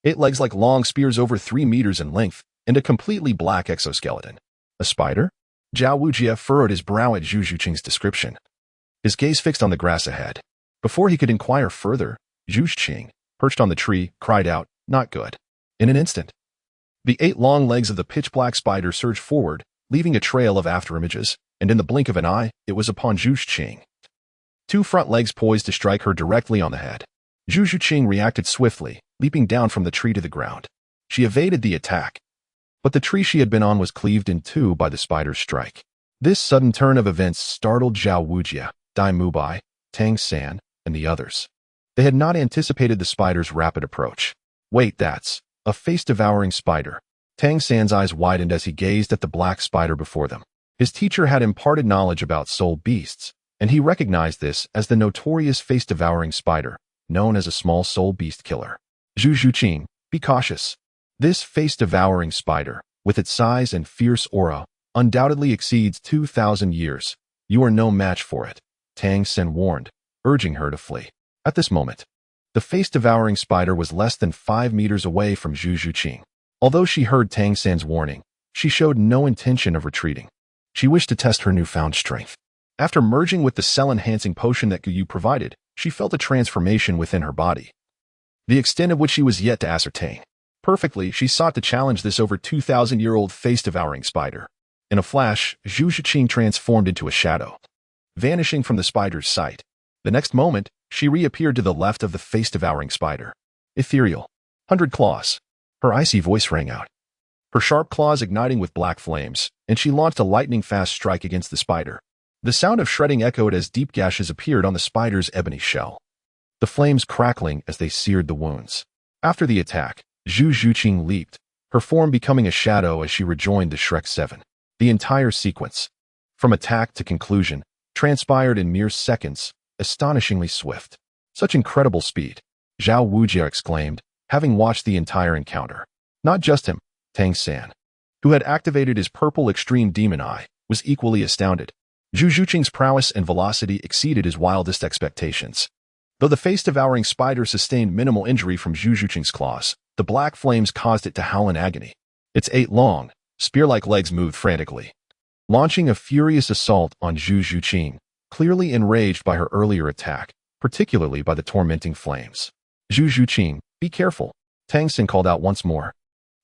8 legs like long spears over 3 meters in length, and a completely black exoskeleton. A spider? Zhao Wujie furrowed his brow at Zhu Zhuqing's description. His gaze fixed on the grass ahead. Before he could inquire further, Zhu Zhuqing, perched on the tree, cried out, "Not good." In an instant, the 8 long legs of the pitch-black spider surged forward, leaving a trail of afterimages, and in the blink of an eye, it was upon Zhu Zhuqing. 2 front legs poised to strike her directly on the head. Zhu Zhuqing reacted swiftly, leaping down from the tree to the ground. She evaded the attack, but the tree she had been on was cleaved in 2 by the spider's strike. This sudden turn of events startled Zhao Wujie, Dai Mubai, Tang San, and the others. They had not anticipated the spider's rapid approach. Wait, that's a face-devouring spider. Tang San's eyes widened as he gazed at the black spider before them. His teacher had imparted knowledge about soul beasts, and he recognized this as the notorious face-devouring spider, known as a small soul beast killer. Zhu Zhuqing, be cautious. This face-devouring spider, with its size and fierce aura, undoubtedly exceeds 2,000 years. You are no match for it, Tang San warned, urging her to flee. At this moment, the face-devouring spider was less than 5 meters away from Zhu Zhuqing. Although she heard Tang San's warning, she showed no intention of retreating. She wished to test her newfound strength. After merging with the cell-enhancing potion that Gu Yu provided, she felt a transformation within her body, the extent of which she was yet to ascertain. Perfectly, she sought to challenge this over 2,000-year-old face-devouring spider. In a flash, Zhu Zhuqing transformed into a shadow, vanishing from the spider's sight. The next moment, she reappeared to the left of the face-devouring spider. Ethereal. 100 claws. Her icy voice rang out, her sharp claws igniting with black flames, and she launched a lightning-fast strike against the spider. The sound of shredding echoed as deep gashes appeared on the spider's ebony shell, the flames crackling as they seared the wounds. After the attack, Zhu Zhuqing leaped, her form becoming a shadow as she rejoined the Shrek Seven. The entire sequence, from attack to conclusion, transpired in mere seconds, astonishingly swift. Such incredible speed, Zhao Wujie exclaimed, having watched the entire encounter. Not just him, Tang San, who had activated his purple extreme demon eye, was equally astounded. Zhu Zhuqing's prowess and velocity exceeded his wildest expectations. Though the face-devouring spider sustained minimal injury from Zhu Zhuqing's claws, the black flames caused it to howl in agony. Its 8 long, spear-like legs moved frantically, launching a furious assault on Zhu Zhuqing, clearly enraged by her earlier attack, particularly by the tormenting flames. Zhu Zhuqing, be careful, Tang San called out once more,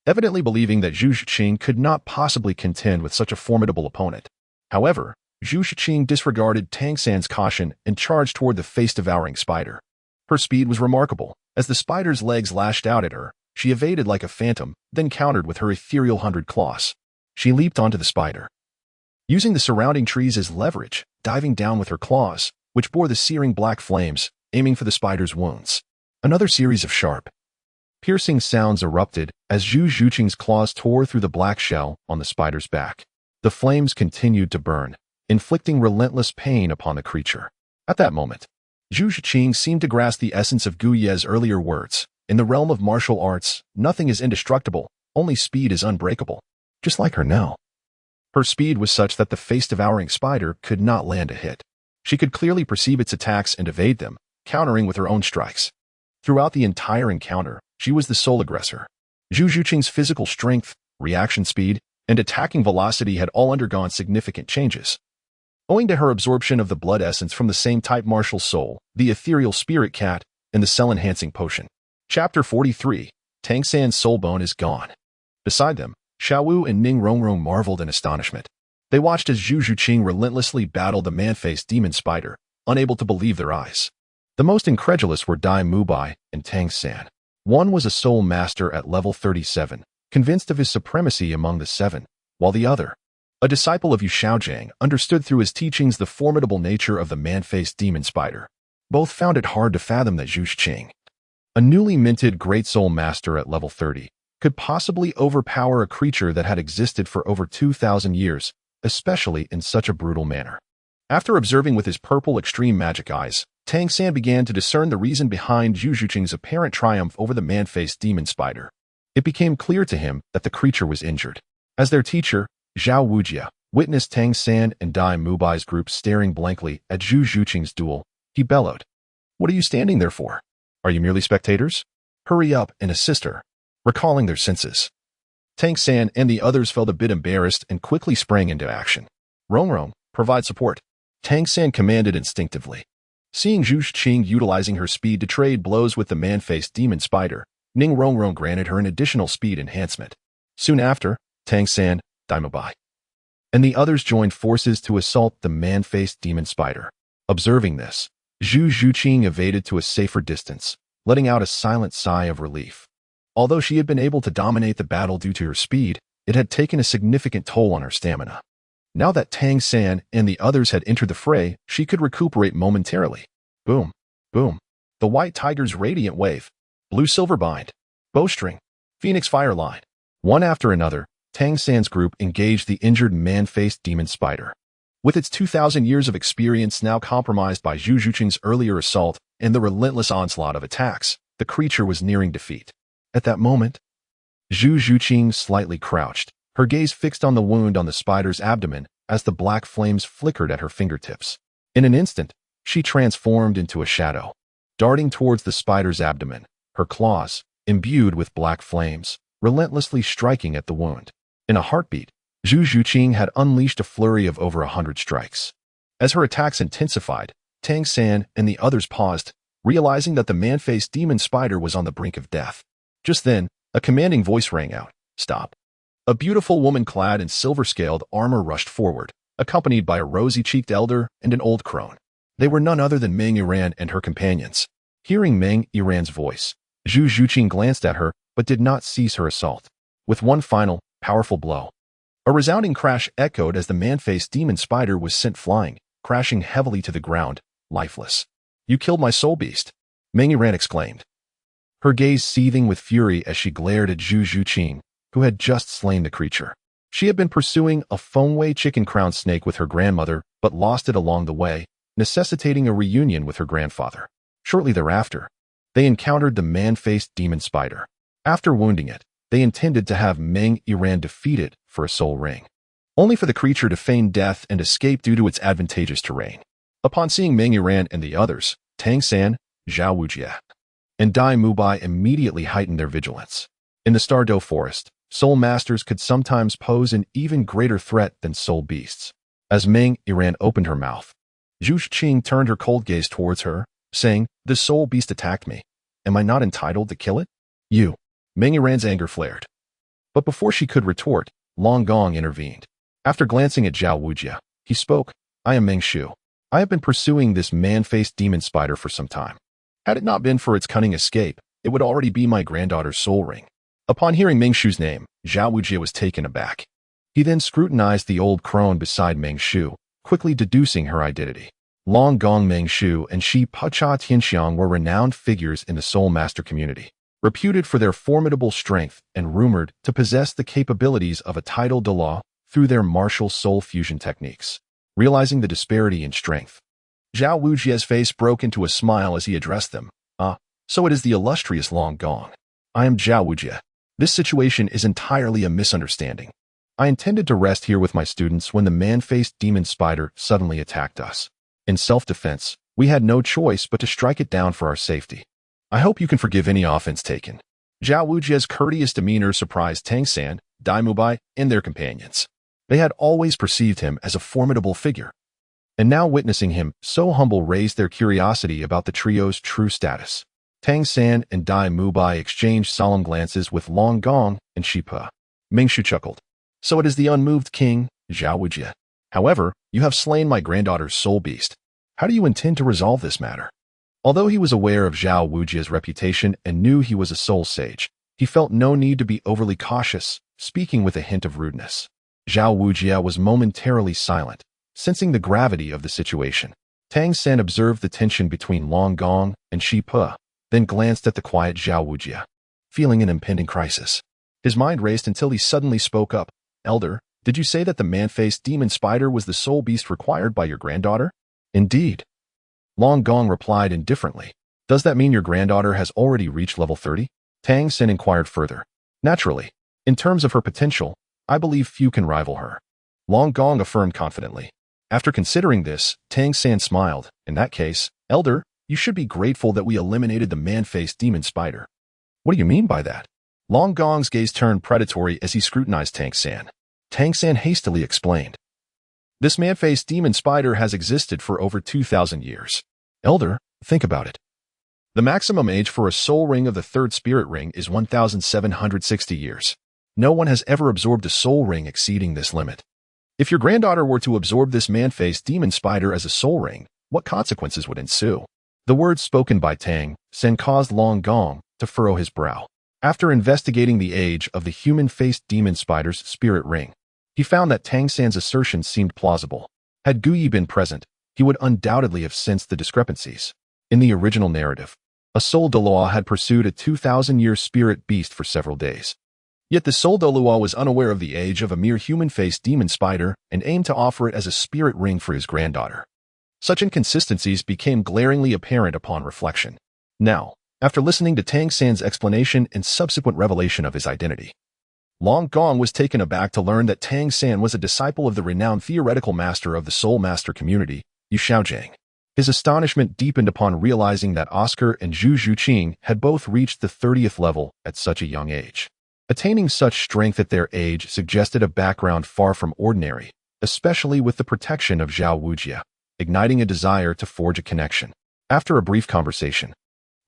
evidently believing that Zhu Zhuqing could not possibly contend with such a formidable opponent. However, Zhu Zhuqing disregarded Tang San's caution and charged toward the face-devouring spider. Her speed was remarkable. As the spider's legs lashed out at her, she evaded like a phantom, then countered with her ethereal 100 claws. She leaped onto the spider, using the surrounding trees as leverage, diving down with her claws, which bore the searing black flames, aiming for the spider's wounds. Another series of sharp, piercing sounds erupted as Zhu Zhuqing's claws tore through the black shell on the spider's back. The flames continued to burn, inflicting relentless pain upon the creature. At that moment, Zhu Zhuqing seemed to grasp the essence of Gu Ye's earlier words. In the realm of martial arts, nothing is indestructible, only speed is unbreakable. Just like her now. Her speed was such that the face-devouring spider could not land a hit. She could clearly perceive its attacks and evade them, countering with her own strikes. Throughout the entire encounter, she was the sole aggressor. Zhu Zhuqing's physical strength, reaction speed, and attacking velocity had all undergone significant changes. Owing to her absorption of the blood essence from the same type martial soul, the ethereal spirit cat, and the cell-enhancing potion. Chapter 43. Tang San's soul bone is gone. Beside them, Xiaowu and Ning Rongrong marveled in astonishment. They watched as Zhu Zhuqing relentlessly battled the man-faced demon spider, unable to believe their eyes. The most incredulous were Dai Mubai and Tang San. One was a soul master at level 37, convinced of his supremacy among the seven, while the other, a disciple of Yu Shaojiang, understood through his teachings the formidable nature of the man-faced demon spider. Both found it hard to fathom that Zhu Zhuqing, a newly minted Great Soul Master at level 30, could possibly overpower a creature that had existed for over 2,000 years, especially in such a brutal manner. After observing with his purple extreme magic eyes, Tang San began to discern the reason behind Zhu Zhuqing's apparent triumph over the man-faced demon spider. It became clear to him that the creature was injured. As their teacher, Zhao Wujia, witnessed Tang San and Dai Mubai's group staring blankly at Zhu Zhuqing's duel, he bellowed, "What are you standing there for? Are you merely spectators? Hurry up and assist her." Recalling their senses, Tang San and the others felt a bit embarrassed and quickly sprang into action. "Rongrong, provide support," Tang San commanded instinctively. Seeing Zhu Zhuqing utilizing her speed to trade blows with the man-faced demon spider, Ning Rongrong granted her an additional speed enhancement. Soon after, Tang San, Dai Mubai, and the others joined forces to assault the man-faced demon spider. Observing this, Zhu Zhuqing evaded to a safer distance, letting out a silent sigh of relief. Although she had been able to dominate the battle due to her speed, it had taken a significant toll on her stamina. Now that Tang San and the others had entered the fray, she could recuperate momentarily. Boom, boom. The white tiger's radiant wave, blue silver bind, bowstring, phoenix fire line. One after another, Tang San's group engaged the injured man-faced demon spider. With its 2,000 years of experience now compromised by Zhu Zhuqing's earlier assault and the relentless onslaught of attacks, the creature was nearing defeat. At that moment, Zhu Zhuqing slightly crouched, her gaze fixed on the wound on the spider's abdomen as the black flames flickered at her fingertips. In an instant, she transformed into a shadow, darting towards the spider's abdomen, her claws, imbued with black flames, relentlessly striking at the wound. In a heartbeat, Zhu Zhuqing had unleashed a flurry of over 100 strikes. As her attacks intensified, Tang San and the others paused, realizing that the man-faced demon spider was on the brink of death. Just then, a commanding voice rang out, "Stop." A beautiful woman clad in silver-scaled armor rushed forward, accompanied by a rosy-cheeked elder and an old crone. They were none other than Meng Yiran and her companions. Hearing Meng Yiran's voice, Zhu Zhuqing glanced at her but did not cease her assault. With one final, powerful blow, a resounding crash echoed as the man-faced demon spider was sent flying, crashing heavily to the ground, lifeless. "You killed my soul beast," Meng Yiran exclaimed, her gaze seething with fury as she glared at Zhu Zhuqing, who had just slain the creature. She had been pursuing a Fengwei chicken-crowned snake with her grandmother, but lost it along the way, necessitating a reunion with her grandfather. Shortly thereafter, they encountered the man-faced demon spider. After wounding it, they intended to have Meng Yiran defeat it for a soul ring, only for the creature to feign death and escape due to its advantageous terrain. Upon seeing Meng Yiran and the others, Tang San, Zhao Wujia, and Dai Mubai immediately heightened their vigilance. In the Stardow Forest, soul masters could sometimes pose an even greater threat than soul beasts. As Meng Yiran opened her mouth, Zhu Zhuqing turned her cold gaze towards her, saying, "This soul beast attacked me. Am I not entitled to kill it?" "You." Meng Yiran's anger flared. But before she could retort, Long Gong intervened. After glancing at Zhao Wujia, he spoke, I am Meng Shu. I have been pursuing this man-faced demon spider for some time. Had it not been for its cunning escape, it would already be my granddaughter's soul ring. Upon hearing Meng Shu's name, Zhao Wujie was taken aback. He then scrutinized the old crone beside Meng Shu, quickly deducing her identity. Long Gong Meng Shu and Shi Pacha Tianxiang were renowned figures in the Soul Master community, reputed for their formidable strength and rumored to possess the capabilities of a title Douluo through their martial soul fusion techniques. Realizing the disparity in strength, Zhao Wujie's face broke into a smile as he addressed them. So it is the illustrious Long Gong. I am Zhao Wujie. This situation is entirely a misunderstanding. I intended to rest here with my students when the man-faced demon spider suddenly attacked us. In self-defense, we had no choice but to strike it down for our safety. I hope you can forgive any offense taken. Zhao Wujie's courteous demeanor surprised Tang San, Dai Mubai, and their companions. They had always perceived him as a formidable figure, and now witnessing him so humble raised their curiosity about the trio's true status. Tang San and Dai Mubai exchanged solemn glances with Long Gong and Shipa. Meng Shu chuckled. So it is the unmoved king, Zhao Wujie. However, you have slain my granddaughter's soul beast. How do you intend to resolve this matter? Although he was aware of Zhao Wujie's reputation and knew he was a soul sage, he felt no need to be overly cautious, speaking with a hint of rudeness. Zhao Wujie was momentarily silent, sensing the gravity of the situation. Tang San observed the tension between Long Gong and Shi Pe, then glanced at the quiet Zhao Wujie, feeling an impending crisis. His mind raced until he suddenly spoke up. Elder, did you say that the man-faced demon spider was the soul beast required by your granddaughter? Indeed. Long Gong replied indifferently. Does that mean your granddaughter has already reached level 30? Tang San inquired further. Naturally. In terms of her potential, I believe few can rival her. Long Gong affirmed confidently. After considering this, Tang San smiled. In that case, Elder, you should be grateful that we eliminated the man-faced demon spider. What do you mean by that? Long Gong's gaze turned predatory as he scrutinized Tang San. Tang San hastily explained. This man-faced demon spider has existed for over 2,000 years. Elder, think about it. The maximum age for a soul ring of the third spirit ring is 1,760 years. No one has ever absorbed a soul ring exceeding this limit. If your granddaughter were to absorb this man-faced demon spider as a soul ring, what consequences would ensue? The words spoken by Tang San caused Long Gong to furrow his brow. After investigating the age of the human-faced demon spider's spirit ring, he found that Tang San's assertion seemed plausible. Had Guyi been present, he would undoubtedly have sensed the discrepancies. In the original narrative, a soul Douluo had pursued a 2,000-year spirit beast for several days. Yet the soul Douluo was unaware of the age of a mere human-faced demon spider and aimed to offer it as a spirit ring for his granddaughter. Such inconsistencies became glaringly apparent upon reflection. Now, after listening to Tang San's explanation and subsequent revelation of his identity, Long Gong was taken aback to learn that Tang San was a disciple of the renowned theoretical master of the Soul Master community, Yu Xiaojiang. His astonishment deepened upon realizing that Oscar and Zhu Zhuqing had both reached the 30th level at such a young age. Attaining such strength at their age suggested a background far from ordinary, especially with the protection of Zhao Wujie, igniting a desire to forge a connection. After a brief conversation,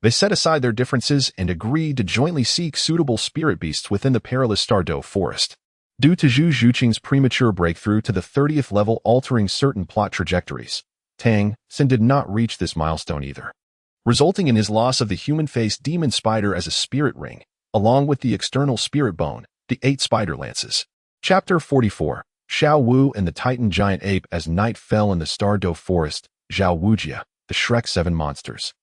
they set aside their differences and agreed to jointly seek suitable spirit beasts within the perilous Douluo forest. Due to Zhu Zhuqing's premature breakthrough to the 30th level altering certain plot trajectories, Tang San did not reach this milestone either, resulting in his loss of the human-faced demon spider as a spirit ring, along with the external spirit bone, the 8 spider lances. Chapter 44. Xiao Wu and the Titan Giant Ape. As night fell in the Douluo forest, Zhao Wujie, the Shrek 7 monsters,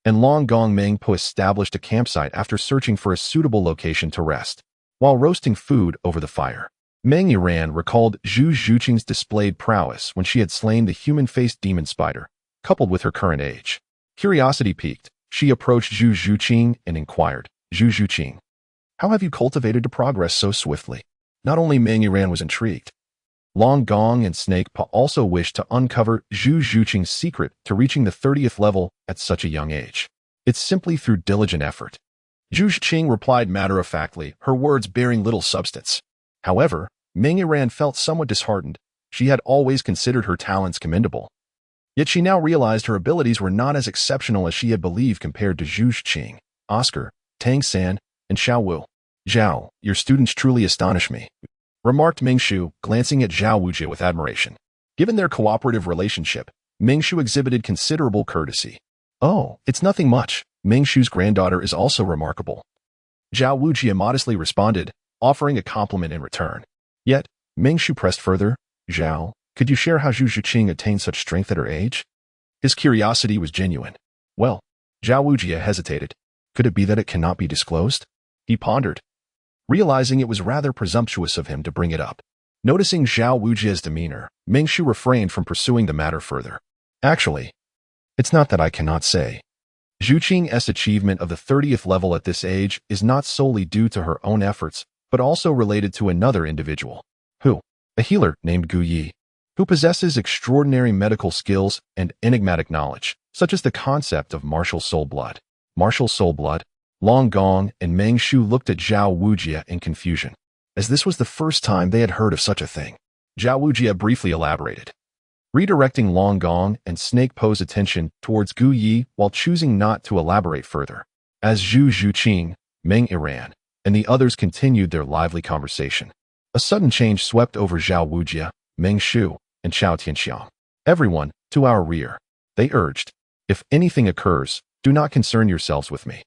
and Long Gong Meng Po established a campsite after searching for a suitable location to rest. While roasting food over the fire, Meng Yiran recalled Zhu Zhuqing's displayed prowess when she had slain the human-faced demon spider, coupled with her current age. Curiosity piqued, she approached Zhu Zhuqing and inquired, Zhu Zhuqing, how have you cultivated to progress so swiftly? Not only Meng Yiran was intrigued, Long Gong and Snake Pa also wished to uncover Zhu Zhuqing's secret to reaching the 30th level at such a young age. It's simply through diligent effort. Zhu Zhuqing replied matter-of-factly, her words bearing little substance. However, Meng Yiran felt somewhat disheartened. She had always considered her talents commendable. Yet she now realized her abilities were not as exceptional as she had believed compared to Zhu Zhuqing, Oscar, Tang San, and Xiao Wu. Zhao, your students truly astonish me, remarked Meng Shu, glancing at Zhao Wujie with admiration. Given their cooperative relationship, Ming Shu exhibited considerable courtesy. "Oh, it's nothing much. Ming Shu's granddaughter is also remarkable," Zhao Wujie modestly responded, offering a compliment in return. Yet, Ming Shu pressed further. "Zhao, could you share how Zhu Zhuqing attained such strength at her age?" His curiosity was genuine. "Well," Zhao Wujie hesitated. "Could it be that it cannot be disclosed?" He pondered, realizing it was rather presumptuous of him to bring it up. Noticing Zhao Wujie's demeanor, Ming Shu refrained from pursuing the matter further. "Actually, it's not that I cannot say. Zhu Qing's achievement of the 30th level at this age is not solely due to her own efforts, but also related to another individual. Who? A healer named Gu Yi, who possesses extraordinary medical skills and enigmatic knowledge, such as the concept of martial soul blood." Martial soul blood? Long Gong and Meng Shu looked at Zhao Wujie in confusion, as this was the first time they had heard of such a thing. Zhao Wujie briefly elaborated, redirecting Long Gong and Snake Po's attention towards Gu Yi while choosing not to elaborate further. As Zhu Zhuqing, Meng Iran, and the others continued their lively conversation, a sudden change swept over Zhao Wujie, Meng Shu, and Chao Tianxiang. "Everyone, to our rear," they urged. "If anything occurs, do not concern yourselves with me.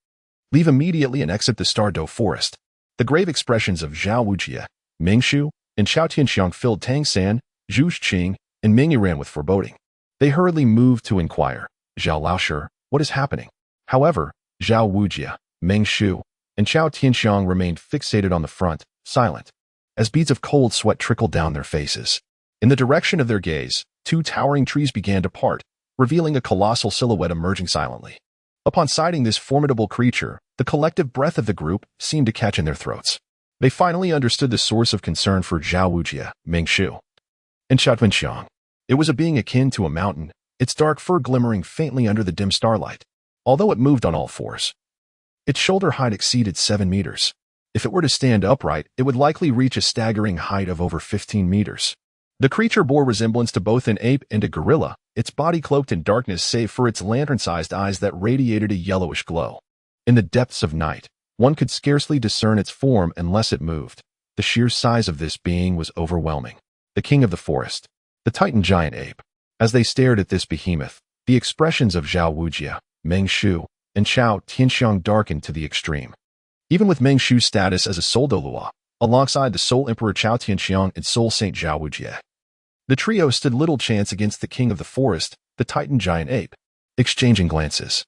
Leave immediately and exit the Stardo forest." The grave expressions of Zhao Wujie, Ming Shu, and Chao Tianxiang filled Tang San, Zhu Zhuqing, and Ming Yiran with foreboding. They hurriedly moved to inquire, "Zhao Laoshi, what is happening?" However, Zhao Wujie, Ming Shu, and Chao Tianxiang remained fixated on the front, silent, as beads of cold sweat trickled down their faces. In the direction of their gaze, two towering trees began to part, revealing a colossal silhouette emerging silently. Upon sighting this formidable creature, the collective breath of the group seemed to catch in their throats. They finally understood the source of concern for Zhao Wujie, Ming Shu, and Chao Tianxiang. It was a being akin to a mountain, its dark fur glimmering faintly under the dim starlight. Although it moved on all fours, its shoulder height exceeded 7 meters. If it were to stand upright, it would likely reach a staggering height of over 15 meters. The creature bore resemblance to both an ape and a gorilla, its body cloaked in darkness save for its lantern-sized eyes that radiated a yellowish glow. In the depths of night, one could scarcely discern its form unless it moved. The sheer size of this being was overwhelming. The king of the forest, the Titan giant ape. As they stared at this behemoth, the expressions of Zhao Wujie, Meng Shu, and Chao Tianxiang darkened to the extreme. Even with Meng Shu's status as a Soul Douluo, alongside the Soul Emperor Chao Tianxiang and Soul Saint Zhao Wujie, the trio stood little chance against the king of the forest, the Titan giant ape. Exchanging glances,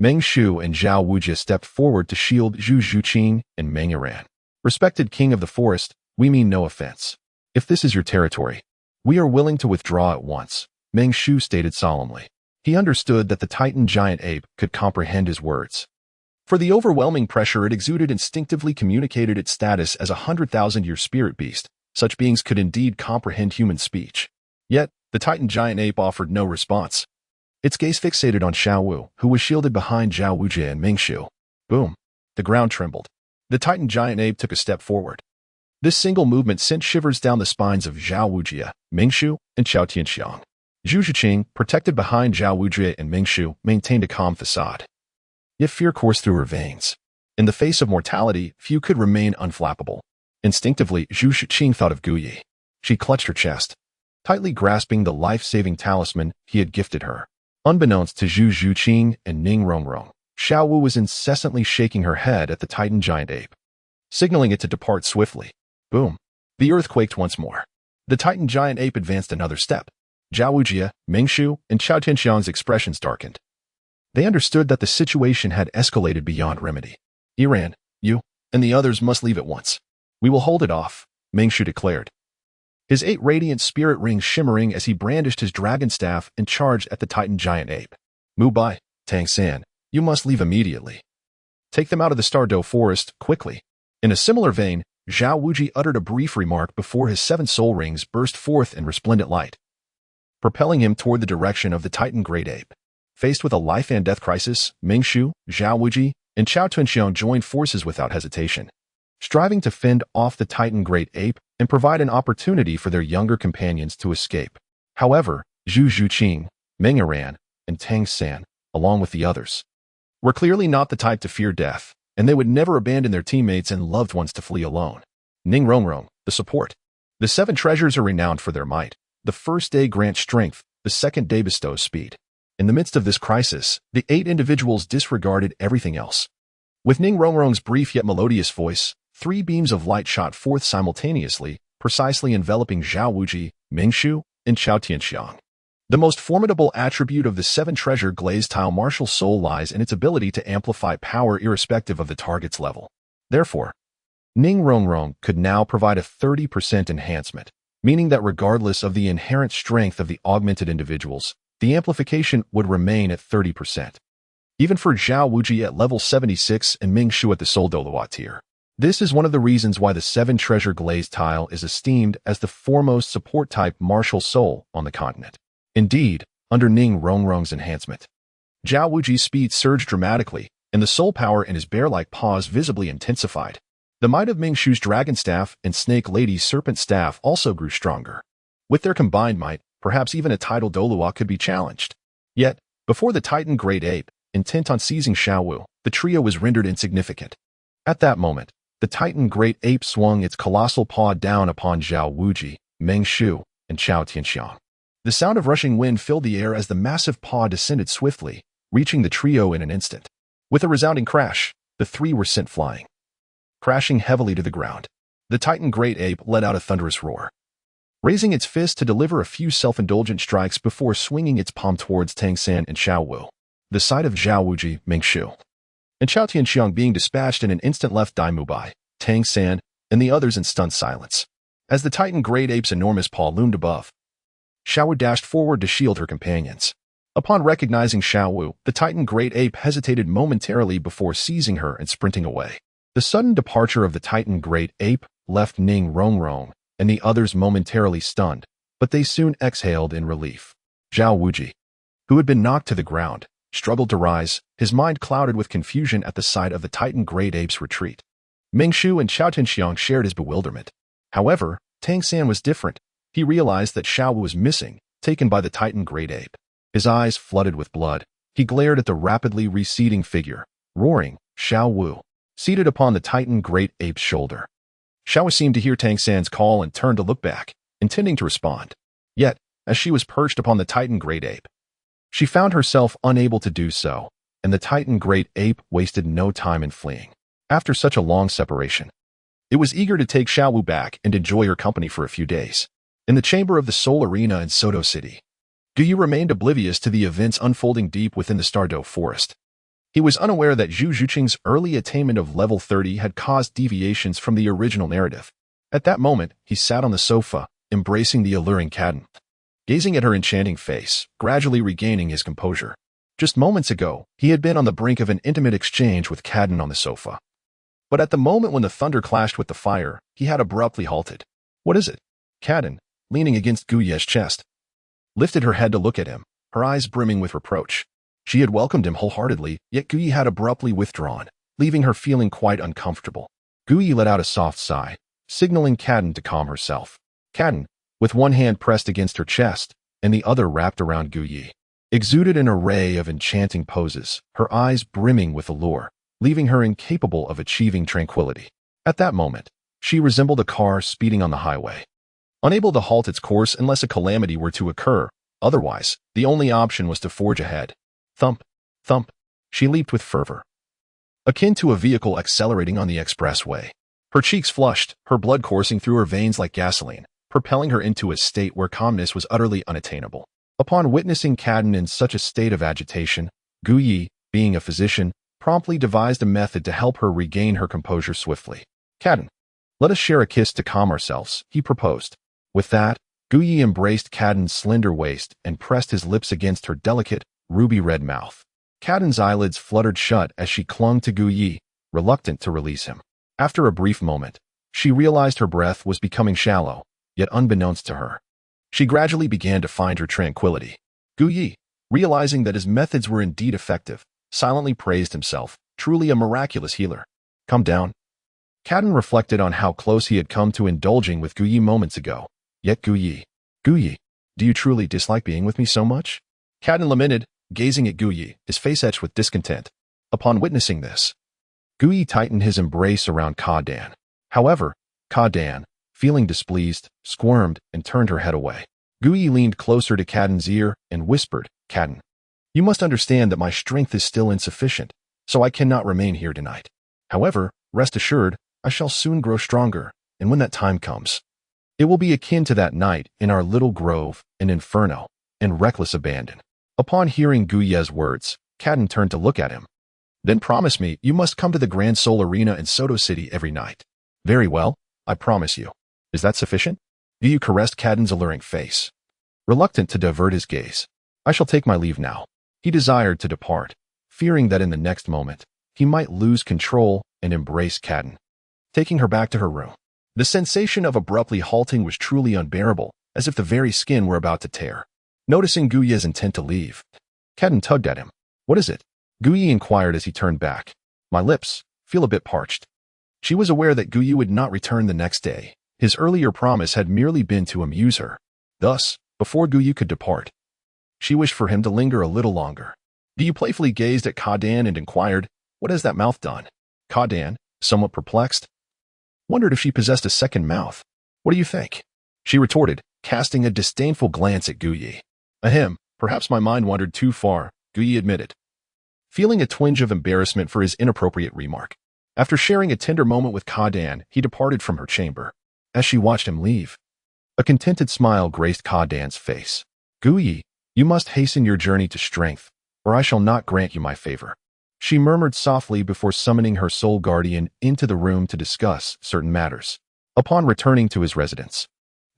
Meng Shu and Zhao Wujie stepped forward to shield Zhu Zhuqing and Meng Yiran. "Respected king of the forest, we mean no offense. If this is your territory, we are willing to withdraw at once," Meng Shu stated solemnly. He understood that the Titan giant ape could comprehend his words. For the overwhelming pressure it exuded instinctively communicated its status as a 100,000-year spirit beast. Such beings could indeed comprehend human speech. Yet, the Titan giant ape offered no response. Its gaze fixated on Xiao Wu, who was shielded behind Zhao Wujie and Ming Shu. Boom. The ground trembled. The Titan giant ape took a step forward. This single movement sent shivers down the spines of Zhao Wujie, Ming Shu, and Chao Tianxiang. Zhu Zhuqing, protected behind Zhao Wujie and Ming Shu, maintained a calm facade. Yet fear coursed through her veins. In the face of mortality, few could remain unflappable. Instinctively, Zhu Zhuqing thought of Gu Yi. She clutched her chest, tightly grasping the life-saving talisman he had gifted her. Unbeknownst to Zhu Zhuqing and Ning Rongrong, Xiao Wu was incessantly shaking her head at the Titan giant ape, signaling it to depart swiftly. Boom. The earth quaked once more. The Titan giant ape advanced another step. Zhao Wujie, Ming Shu, and Chao Tianxiang's expressions darkened. They understood that the situation had escalated beyond remedy. "Iran, you, and the others must leave at once. We will hold it off," Ming Shu declared, his 8 radiant spirit rings shimmering as he brandished his dragon staff and charged at the Titan giant ape. "Move by, Tang San. You must leave immediately. Take them out of the Stardo forest, quickly." In a similar vein, Zhao Wujie uttered a brief remark before his 7 soul rings burst forth in resplendent light, propelling him toward the direction of the Titan great ape. Faced with a life and death crisis, Ming Shu, Zhao Wujie, and Chao Tianxiang joined forces without hesitation, striving to fend off the Titan great ape and provide an opportunity for their younger companions to escape. However, Zhu Zhuqing, Meng Yiran, and Tang San, along with the others, were clearly not the type to fear death, and they would never abandon their teammates and loved ones to flee alone. Ning Rongrong, the support. The 7 treasures are renowned for their might. The first day grants strength, the second day bestows speed. In the midst of this crisis, the 8 individuals disregarded everything else. With Ning Rongrong's brief yet melodious voice, 3 beams of light shot forth simultaneously, precisely enveloping Zhao Wuji, Mingshu, and Chao Tianxiang. The most formidable attribute of the 7-treasure glazed tile martial soul lies in its ability to amplify power irrespective of the target's level. Therefore, Ning Rongrong could now provide a 30% enhancement, meaning that regardless of the inherent strength of the augmented individuals, the amplification would remain at 30%. Even for Zhao Wuji at level 76 and Ming Shu at the Soul Douluo tier. This is one of the reasons why the 7-treasure glazed tile is esteemed as the foremost support-type martial soul on the continent. Indeed, under Ning Rongrong's enhancement, Zhao Wuji's speed surged dramatically, and the soul power in his bear-like paws visibly intensified. The might of Ming Shu's dragon staff and Snake Lady's serpent staff also grew stronger. With their combined might, perhaps even a tidal Douluo could be challenged. Yet, before the Titan Great Ape, intent on seizing Xiaowu, the trio was rendered insignificant. At that moment, the Titan Great Ape swung its colossal paw down upon Zhao Wuji, Ming Shu, and Chao Tianxiang. The sound of rushing wind filled the air as the massive paw descended swiftly, reaching the trio in an instant. With a resounding crash, the 3 were sent flying. Crashing heavily to the ground, the Titan Great Ape let out a thunderous roar, raising its fist to deliver a few self-indulgent strikes before swinging its palm towards Tang San and Xiaowu. The sight of Zhao Wuji, Ming Shu, and Chao Tianxiang being dispatched in an instant left Daimu Bai, Tang San, and the others in stunned silence. As the Titan Great Ape's enormous paw loomed above, Xiaowu dashed forward to shield her companions. Upon recognizing Xiaowu, the Titan Great Ape hesitated momentarily before seizing her and sprinting away. The sudden departure of the Titan Great Ape left Ning Rongrong and the others momentarily stunned, but they soon exhaled in relief. Zhao Wuji, who had been knocked to the ground, struggled to rise, his mind clouded with confusion at the sight of the Titan Great Ape's retreat. Ming Shu and Chao Tianxiang shared his bewilderment. However, Tang San was different. He realized that Xiaowu was missing, taken by the Titan Great Ape. His eyes flooded with blood. He glared at the rapidly receding figure, roaring, Xiaowu, seated upon the Titan Great Ape's shoulder. Xiaowu seemed to hear Tang San's call and turned to look back, intending to respond. Yet, as she was perched upon the Titan Great Ape, she found herself unable to do so, and the Titan Great Ape wasted no time in fleeing. After such a long separation, it was eager to take Xiaowu back and enjoy her company for a few days. In the chamber of the Soul Arena in Soto City, Guyu remained oblivious to the events unfolding deep within the Stardow Forest. He was unaware that Zhu Zhuqing's early attainment of level 30 had caused deviations from the original narrative. At that moment, he sat on the sofa, embracing the alluring Cadden, gazing at her enchanting face, gradually regaining his composure. Just moments ago, he had been on the brink of an intimate exchange with Cadden on the sofa. But at the moment when the thunder clashed with the fire, he had abruptly halted. What is it? Cadden, leaning against Guyu's chest, lifted her head to look at him, her eyes brimming with reproach. She had welcomed him wholeheartedly, yet Guyu had abruptly withdrawn, leaving her feeling quite uncomfortable. Guyu let out a soft sigh, signaling Cadden to calm herself. Cadden, with one hand pressed against her chest and the other wrapped around Guyu, exuded an array of enchanting poses, her eyes brimming with allure, leaving her incapable of achieving tranquility. At that moment, she resembled a car speeding on the highway, unable to halt its course unless a calamity were to occur. Otherwise, the only option was to forge ahead. Thump, thump, she leaped with fervor, akin to a vehicle accelerating on the expressway. Her cheeks flushed, her blood coursing through her veins like gasoline, propelling her into a state where calmness was utterly unattainable. Upon witnessing Cadden in such a state of agitation, Guyu, being a physician, promptly devised a method to help her regain her composure swiftly. Cadden, let us share a kiss to calm ourselves, he proposed. With that, Guyu embraced Cadden's slender waist and pressed his lips against her delicate, ruby-red mouth. Cadden's eyelids fluttered shut as she clung to Guyu, reluctant to release him. After a brief moment, she realized her breath was becoming shallow, yet unbeknownst to her, she gradually began to find her tranquility. Guyu, realizing that his methods were indeed effective, silently praised himself, truly a miraculous healer. Calm down. Cadden reflected on how close he had come to indulging with Guyu moments ago. Yet Guyu, do you truly dislike being with me so much? Cadden lamented, gazing at Guyu, his face etched with discontent. Upon witnessing this, Guyu tightened his embrace around Cadden. However, Cadden, feeling displeased, squirmed and turned her head away. Guyi leaned closer to Caden's ear and whispered, Caden, you must understand that my strength is still insufficient, so I cannot remain here tonight. However, rest assured, I shall soon grow stronger, and when that time comes, it will be akin to that night in our little grove, an inferno, and reckless abandon. Upon hearing Guyi's words, Caden turned to look at him. Then promise me you must come to the Grand Soul Arena in Soto City every night. Very well, I promise you. Is that sufficient? Guyi caressed Caden's alluring face. Reluctant to divert his gaze, I shall take my leave now. He desired to depart, fearing that in the next moment, he might lose control and embrace Caden, taking her back to her room. The sensation of abruptly halting was truly unbearable, as if the very skin were about to tear. Noticing Guyi's intent to leave, Caden tugged at him. What is it? Guyi inquired as he turned back. My lips feel a bit parched. She was aware that Guyi would not return the next day. His earlier promise had merely been to amuse her. Thus, before Guyi could depart, she wished for him to linger a little longer. Guyi playfully gazed at Caden and inquired, What has that mouth done? Caden, somewhat perplexed, wondered if she possessed a second mouth. What do you think? She retorted, casting a disdainful glance at Guyi. Ahem, perhaps my mind wandered too far, Guyi admitted, feeling a twinge of embarrassment for his inappropriate remark. After sharing a tender moment with Caden, he departed from her chamber. As she watched him leave, a contented smile graced Caden's face. Guyi, you must hasten your journey to strength, or I shall not grant you my favor. She murmured softly before summoning her soul guardian into the room to discuss certain matters. Upon returning to his residence,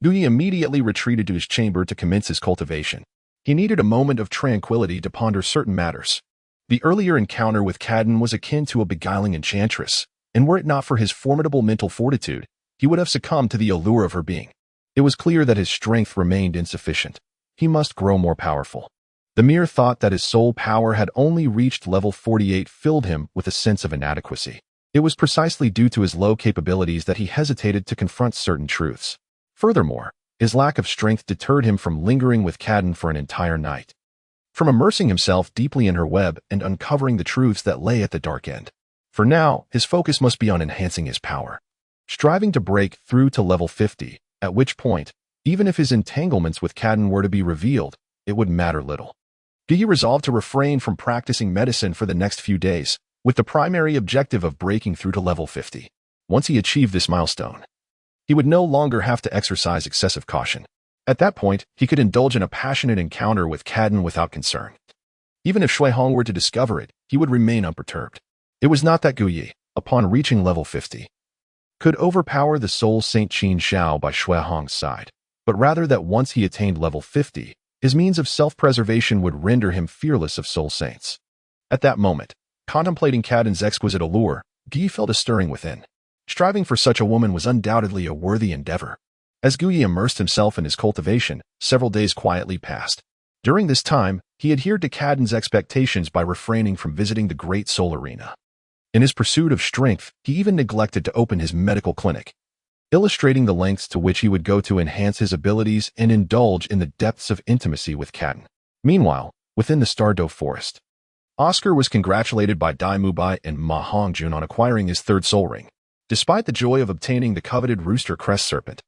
Guyi immediately retreated to his chamber to commence his cultivation. He needed a moment of tranquility to ponder certain matters. The earlier encounter with Caden was akin to a beguiling enchantress, and were it not for his formidable mental fortitude, he would have succumbed to the allure of her being. It was clear that his strength remained insufficient. He must grow more powerful. The mere thought that his soul power had only reached level 48 filled him with a sense of inadequacy. It was precisely due to his low capabilities that he hesitated to confront certain truths. Furthermore, his lack of strength deterred him from lingering with Caden for an entire night, from immersing himself deeply in her web and uncovering the truths that lay at the dark end. For now, his focus must be on enhancing his power, striving to break through to level 50, at which point, even if his entanglements with Caden were to be revealed, it would matter little. Guyi resolved to refrain from practicing medicine for the next few days, with the primary objective of breaking through to level 50. Once he achieved this milestone, he would no longer have to exercise excessive caution. At that point, he could indulge in a passionate encounter with Caden without concern. Even if Shui Hong were to discover it, he would remain unperturbed. It was not that Guyi, upon reaching level 50, could overpower the soul Saint Qin Shao by Shui Hong's side, but rather that once he attained level 50, his means of self-preservation would render him fearless of soul saints. At that moment, contemplating Caden's exquisite allure, Guyi felt a stirring within. Striving for such a woman was undoubtedly a worthy endeavor. As Guyi immersed himself in his cultivation, several days quietly passed. During this time, he adhered to Caden's expectations by refraining from visiting the Great Soul Arena. In his pursuit of strength, he even neglected to open his medical clinic, illustrating the lengths to which he would go to enhance his abilities and indulge in the depths of intimacy with Caden. Meanwhile, within the Stardow Forest, Oscar was congratulated by Dai Mubai and Ma Hongjun on acquiring his third soul ring. Despite the joy of obtaining the coveted Rooster Crest Serpent,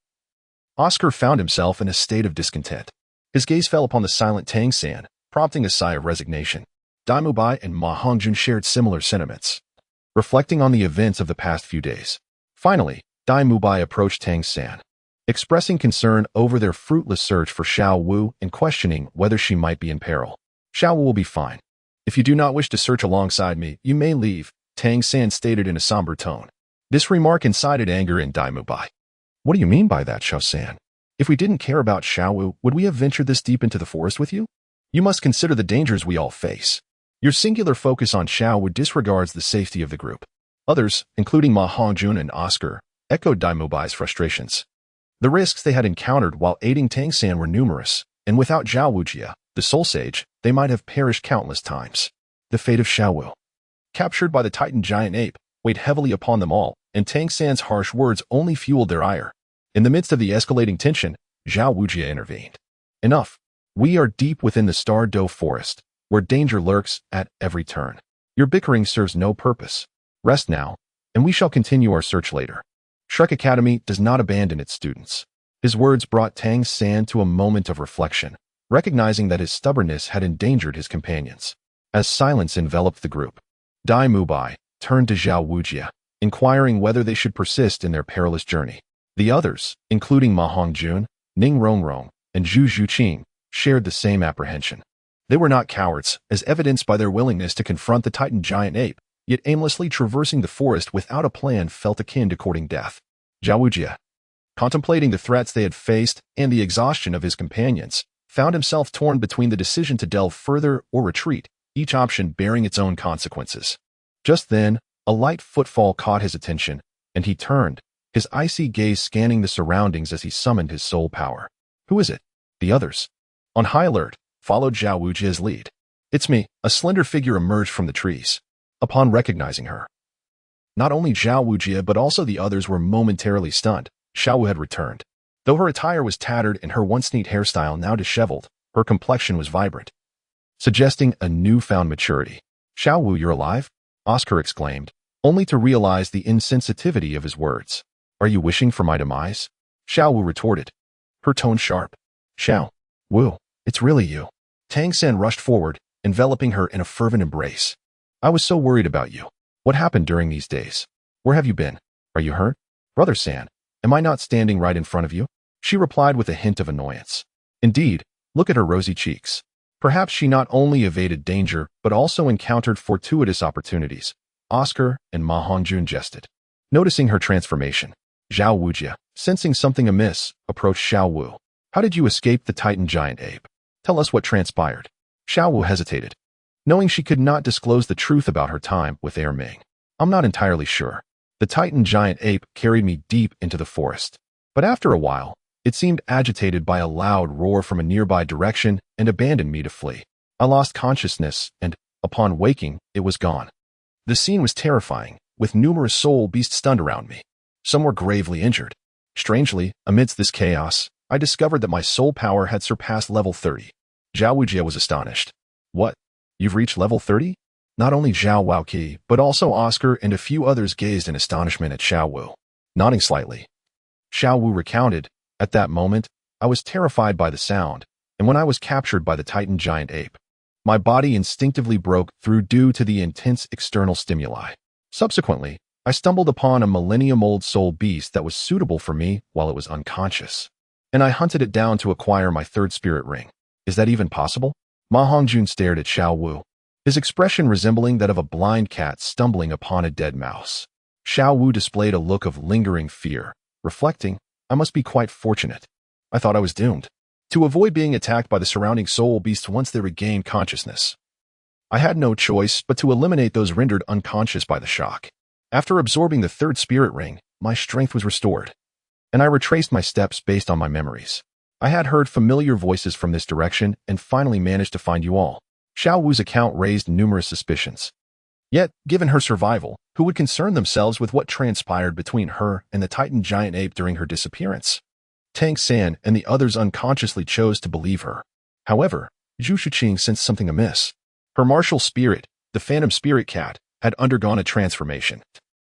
Oscar found himself in a state of discontent. His gaze fell upon the silent Tang San, prompting a sigh of resignation. Dai Mubai and Ma Hongjun shared similar sentiments, reflecting on the events of the past few days. Finally, Dai Mubai approached Tang San, expressing concern over their fruitless search for Xiao Wu and questioning whether she might be in peril. Xiao Wu will be fine. If you do not wish to search alongside me, you may leave, Tang San stated in a somber tone. This remark incited anger in Dai Mubai. What do you mean by that, Xiao San? If we didn't care about Xiao Wu, would we have ventured this deep into the forest with you? You must consider the dangers we all face. Your singular focus on Xiao Wu disregards the safety of the group. Others, including Ma Hongjun and Oscar, echoed Dai Mubai's frustrations. The risks they had encountered while aiding Tang San were numerous, and without Zhao Wujia, the Soul Sage, they might have perished countless times. The fate of Xiao Wu, captured by the Titan giant ape, weighed heavily upon them all, and Tang San's harsh words only fueled their ire. In the midst of the escalating tension, Zhao Wujia intervened. Enough. We are deep within the Stardow Forest, where danger lurks at every turn. Your bickering serves no purpose. Rest now, and we shall continue our search later. Shrek Academy does not abandon its students. His words brought Tang San to a moment of reflection, recognizing that his stubbornness had endangered his companions. As silence enveloped the group, Dai Mubai turned to Zhao Wujie, inquiring whether they should persist in their perilous journey. The others, including Ma Hongjun, Ning Rongrong, and Zhu Zhuqing, shared the same apprehension. They were not cowards, as evidenced by their willingness to confront the Titan giant ape, yet aimlessly traversing the forest without a plan felt akin to courting death. Zhao Wujie, contemplating the threats they had faced and the exhaustion of his companions, found himself torn between the decision to delve further or retreat, each option bearing its own consequences. Just then, a light footfall caught his attention, and he turned, his icy gaze scanning the surroundings as he summoned his soul power. Who is it? The others, on high alert, followed Zhao Wujie's lead. It's me, a slender figure emerged from the trees. Upon recognizing her, not only Zhao Wujie but also the others were momentarily stunned. Xiao Wu had returned. Though her attire was tattered and her once neat hairstyle now disheveled, her complexion was vibrant, suggesting a newfound maturity. Xiao Wu, you're alive? Oscar exclaimed, only to realize the insensitivity of his words. Are you wishing for my demise? Xiao Wu retorted, her tone sharp. Xiao Wu, it's really you. Tang San rushed forward, enveloping her in a fervent embrace. I was so worried about you. What happened during these days? Where have you been? Are you hurt? Brother San, am I not standing right in front of you? She replied with a hint of annoyance. Indeed, look at her rosy cheeks. Perhaps she not only evaded danger, but also encountered fortuitous opportunities. Oscar and Ma Hongjun jested. Noticing her transformation, Zhao Wujie, sensing something amiss, approached Xiao Wu. How did you escape the Titan giant ape? Tell us what transpired. Xiao Wu hesitated, knowing she could not disclose the truth about her time with Air Ming. I'm not entirely sure. The Titan giant ape carried me deep into the forest. But after a while, it seemed agitated by a loud roar from a nearby direction and abandoned me to flee. I lost consciousness and, upon waking, it was gone. The scene was terrifying, with numerous soul beasts stunned around me. Some were gravely injured. Strangely, amidst this chaos, I discovered that my soul power had surpassed level 30. Zhao Wujie was astonished. What? You've reached level 30? Not only Zhao Waoqi, but also Oscar and a few others gazed in astonishment at Xiao Wu. Nodding slightly, Xiao Wu recounted, at that moment, I was terrified by the sound, and when I was captured by the Titan giant ape, my body instinctively broke through due to the intense external stimuli. Subsequently, I stumbled upon a millennium-old soul beast that was suitable for me while it was unconscious, and I hunted it down to acquire my third spirit ring. Is that even possible? Ma Hongjun stared at Xiao Wu, his expression resembling that of a blind cat stumbling upon a dead mouse. Xiao Wu displayed a look of lingering fear, reflecting, I must be quite fortunate. I thought I was doomed to avoid being attacked by the surrounding soul beasts once they regained consciousness. I had no choice but to eliminate those rendered unconscious by the shock. After absorbing the third spirit ring, my strength was restored, and I retraced my steps based on my memories. I had heard familiar voices from this direction and finally managed to find you all. Xiao Wu's account raised numerous suspicions. Yet, given her survival, who would concern themselves with what transpired between her and the Titan giant ape during her disappearance? Tang San and the others unconsciously chose to believe her. However, Zhu Zhuqing sensed something amiss. Her martial spirit, the phantom spirit cat, had undergone a transformation,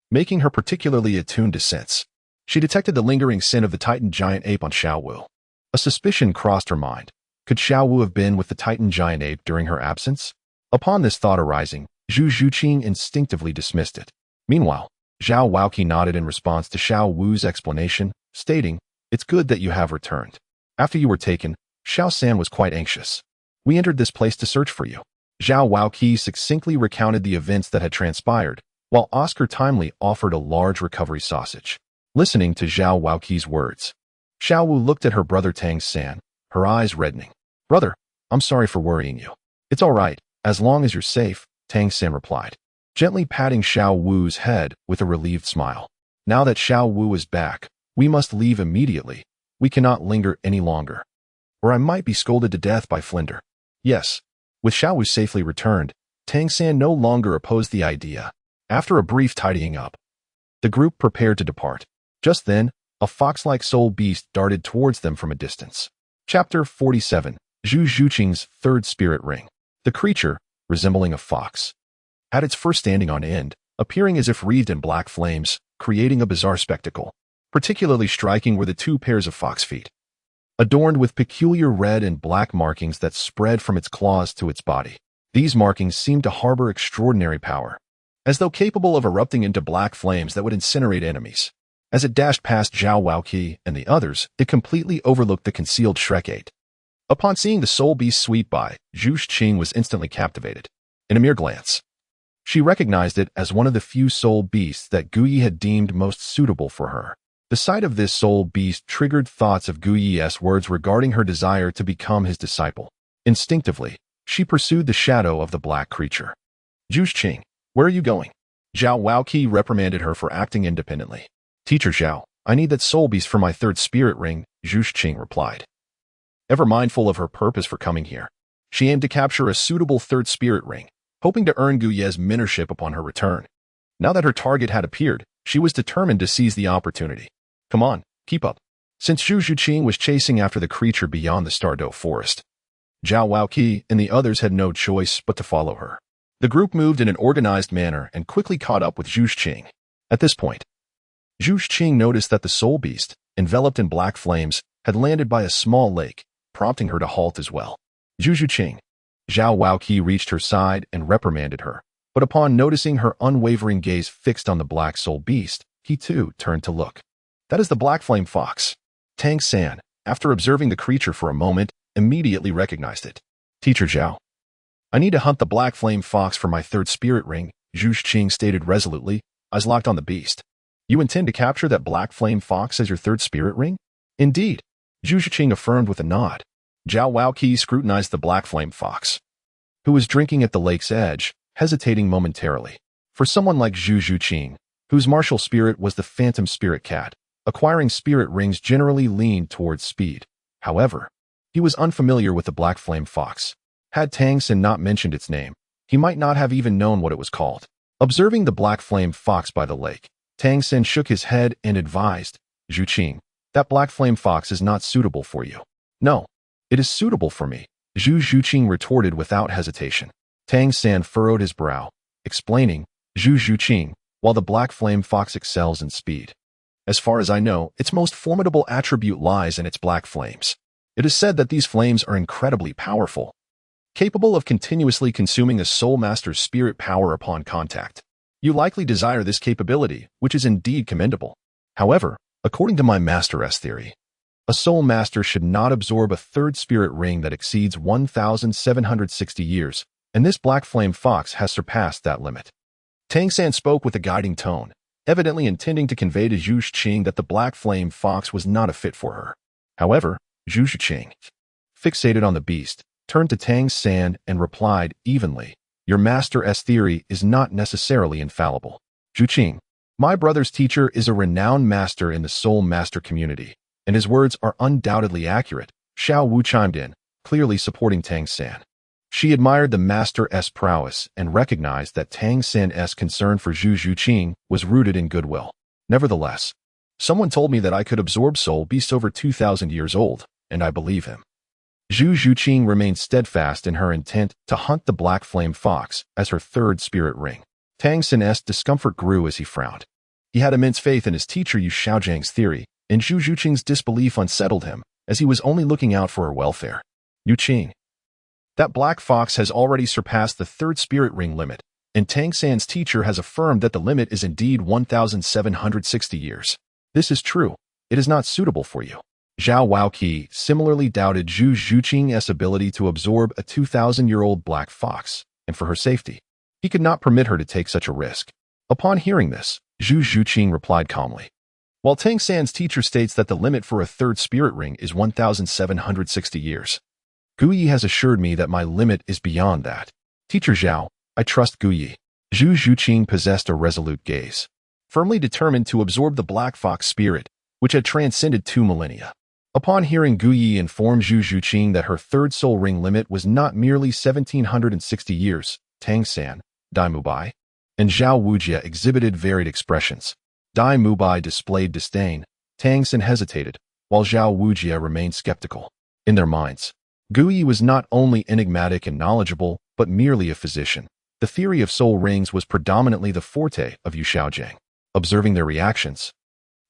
making her particularly attuned to sense. She detected the lingering scent of the Titan giant ape on Xiao Wu. A suspicion crossed her mind. Could Xiao Wu have been with the Titan giant ape during her absence? Upon this thought arising, Zhu Zhuqing instinctively dismissed it. Meanwhile, Zhao Waoqi nodded in response to Xiao Wu's explanation, stating, It's good that you have returned. After you were taken, Xiao San was quite anxious. We entered this place to search for you. Zhao Waoqi succinctly recounted the events that had transpired, while Oscar timely offered a large recovery sausage. Listening to Zhao Waoqi's words, Xiao Wu looked at her brother Tang San, her eyes reddening. Brother, I'm sorry for worrying you. It's all right, as long as you're safe, Tang San replied, gently patting Xiao Wu's head with a relieved smile. Now that Xiao Wu is back, we must leave immediately. We cannot linger any longer, or I might be scolded to death by Flinder. Yes. With Xiao Wu safely returned, Tang San no longer opposed the idea. After a brief tidying up, the group prepared to depart. Just then, a fox-like soul beast darted towards them from a distance. Chapter 47, Zhu Zhuqing's Third Spirit Ring. The creature, resembling a fox, had its fur standing on end, appearing as if wreathed in black flames, creating a bizarre spectacle. Particularly striking were the two pairs of fox feet, adorned with peculiar red and black markings that spread from its claws to its body. These markings seemed to harbor extraordinary power, as though capable of erupting into black flames that would incinerate enemies. As it dashed past Zhao Waoqi and the others, it completely overlooked the concealed Shrek 8. Upon seeing the soul beast sweep by, Zhu Zhuqing was instantly captivated. In a mere glance, she recognized it as one of the few soul beasts that Guyi had deemed most suitable for her. The sight of this soul beast triggered thoughts of Guyi's words regarding her desire to become his disciple. Instinctively, she pursued the shadow of the black creature. Zhu Zhuqing, where are you going? Zhao Waoqi reprimanded her for acting independently. Teacher Zhao, I need that soul beast for my third spirit ring, Zhu Zhuqing replied. Ever mindful of her purpose for coming here, she aimed to capture a suitable third spirit ring, hoping to earn Guyi's mentorship upon her return. Now that her target had appeared, she was determined to seize the opportunity. Come on, keep up. Since Zhu Zhuqing was chasing after the creature beyond the Stardow forest, Zhao Waoqi and the others had no choice but to follow her. The group moved in an organized manner and quickly caught up with Zhu Zhuqing. At this point, Zhu Zhuqing noticed that the soul beast, enveloped in black flames, had landed by a small lake, prompting her to halt as well. Zhu Zhuqing. Zhao Waoqi reached her side and reprimanded her, but upon noticing her unwavering gaze fixed on the black soul beast, he too turned to look. That is the black flame fox. Tang San, after observing the creature for a moment, immediately recognized it. Teacher Zhao, I need to hunt the black flame fox for my third spirit ring, Zhu Zhuqing stated resolutely, eyes locked on the beast. You intend to capture that black flame fox as your third spirit ring? Indeed, Zhu Zhuqing affirmed with a nod. Zhao Waoqi scrutinized the black flame fox, who was drinking at the lake's edge, hesitating momentarily. For someone like Zhu Zhuqing, whose martial spirit was the phantom spirit cat, acquiring spirit rings generally leaned towards speed. However, he was unfamiliar with the black flame fox. Had Tang San not mentioned its name, he might not have even known what it was called. Observing the black flame fox by the lake, Tang San shook his head and advised, Zhuqing, that black flame fox is not suitable for you. No, it is suitable for me, Zhu Zhuqing retorted without hesitation. Tang San furrowed his brow, explaining, Zhu Zhuqing, while the black flame fox excels in speed. As far as I know, its most formidable attribute lies in its black flames. It is said that these flames are incredibly powerful, capable of continuously consuming a soul master's spirit power upon contact. You likely desire this capability, which is indeed commendable. However, according to my Master S theory, a soul master should not absorb a third spirit ring that exceeds 1,760 years, and this black flame fox has surpassed that limit. Tang San spoke with a guiding tone, evidently intending to convey to Zhu Zhuqing that the black flame fox was not a fit for her. However, Zhu Zhuqing, fixated on the beast, turned to Tang San and replied evenly, Your Master S theory is not necessarily infallible. Zhuqing, my brother's teacher is a renowned master in the soul master community, and his words are undoubtedly accurate, Xiao Wu chimed in, clearly supporting Tang San. She admired the Master S prowess and recognized that Tang San's concern for Zhu Zhuqing was rooted in goodwill. Nevertheless, someone told me that I could absorb soul beasts over 2,000 years old, and I believe him. Zhu Zhuqing remained steadfast in her intent to hunt the black flame fox as her third spirit ring. Tang San's discomfort grew as he frowned. He had immense faith in his teacher Yu Xiaojiang's theory, and Zhu Zhuqing's disbelief unsettled him, as he was only looking out for her welfare. Yu Qing, that black fox has already surpassed the third spirit ring limit, and Tang San's teacher has affirmed that the limit is indeed 1,760 years. This is true. It is not suitable for you. Zhao Waoqi similarly doubted Zhu Zhuqing's ability to absorb a 2,000-year-old black fox, and for her safety, he could not permit her to take such a risk. Upon hearing this, Zhu Zhuqing replied calmly. While Tang San's teacher states that the limit for a third spirit ring is 1,760 years, Guyi has assured me that my limit is beyond that. Teacher Zhao, I trust Guyi. Zhu Zhuqing possessed a resolute gaze, firmly determined to absorb the black fox spirit, which had transcended 2 millennia. Upon hearing Guyi inform Zhu Zhuqing that her third soul ring limit was not merely 1,760 years, Tang San, Dai Mubai, and Zhao Wujia exhibited varied expressions. Dai Mubai displayed disdain, Tang San hesitated, while Zhao Wujia remained skeptical. In their minds, Guyi was not only enigmatic and knowledgeable, but merely a physician. The theory of soul rings was predominantly the forte of Yu Xiaojiang. Observing their reactions,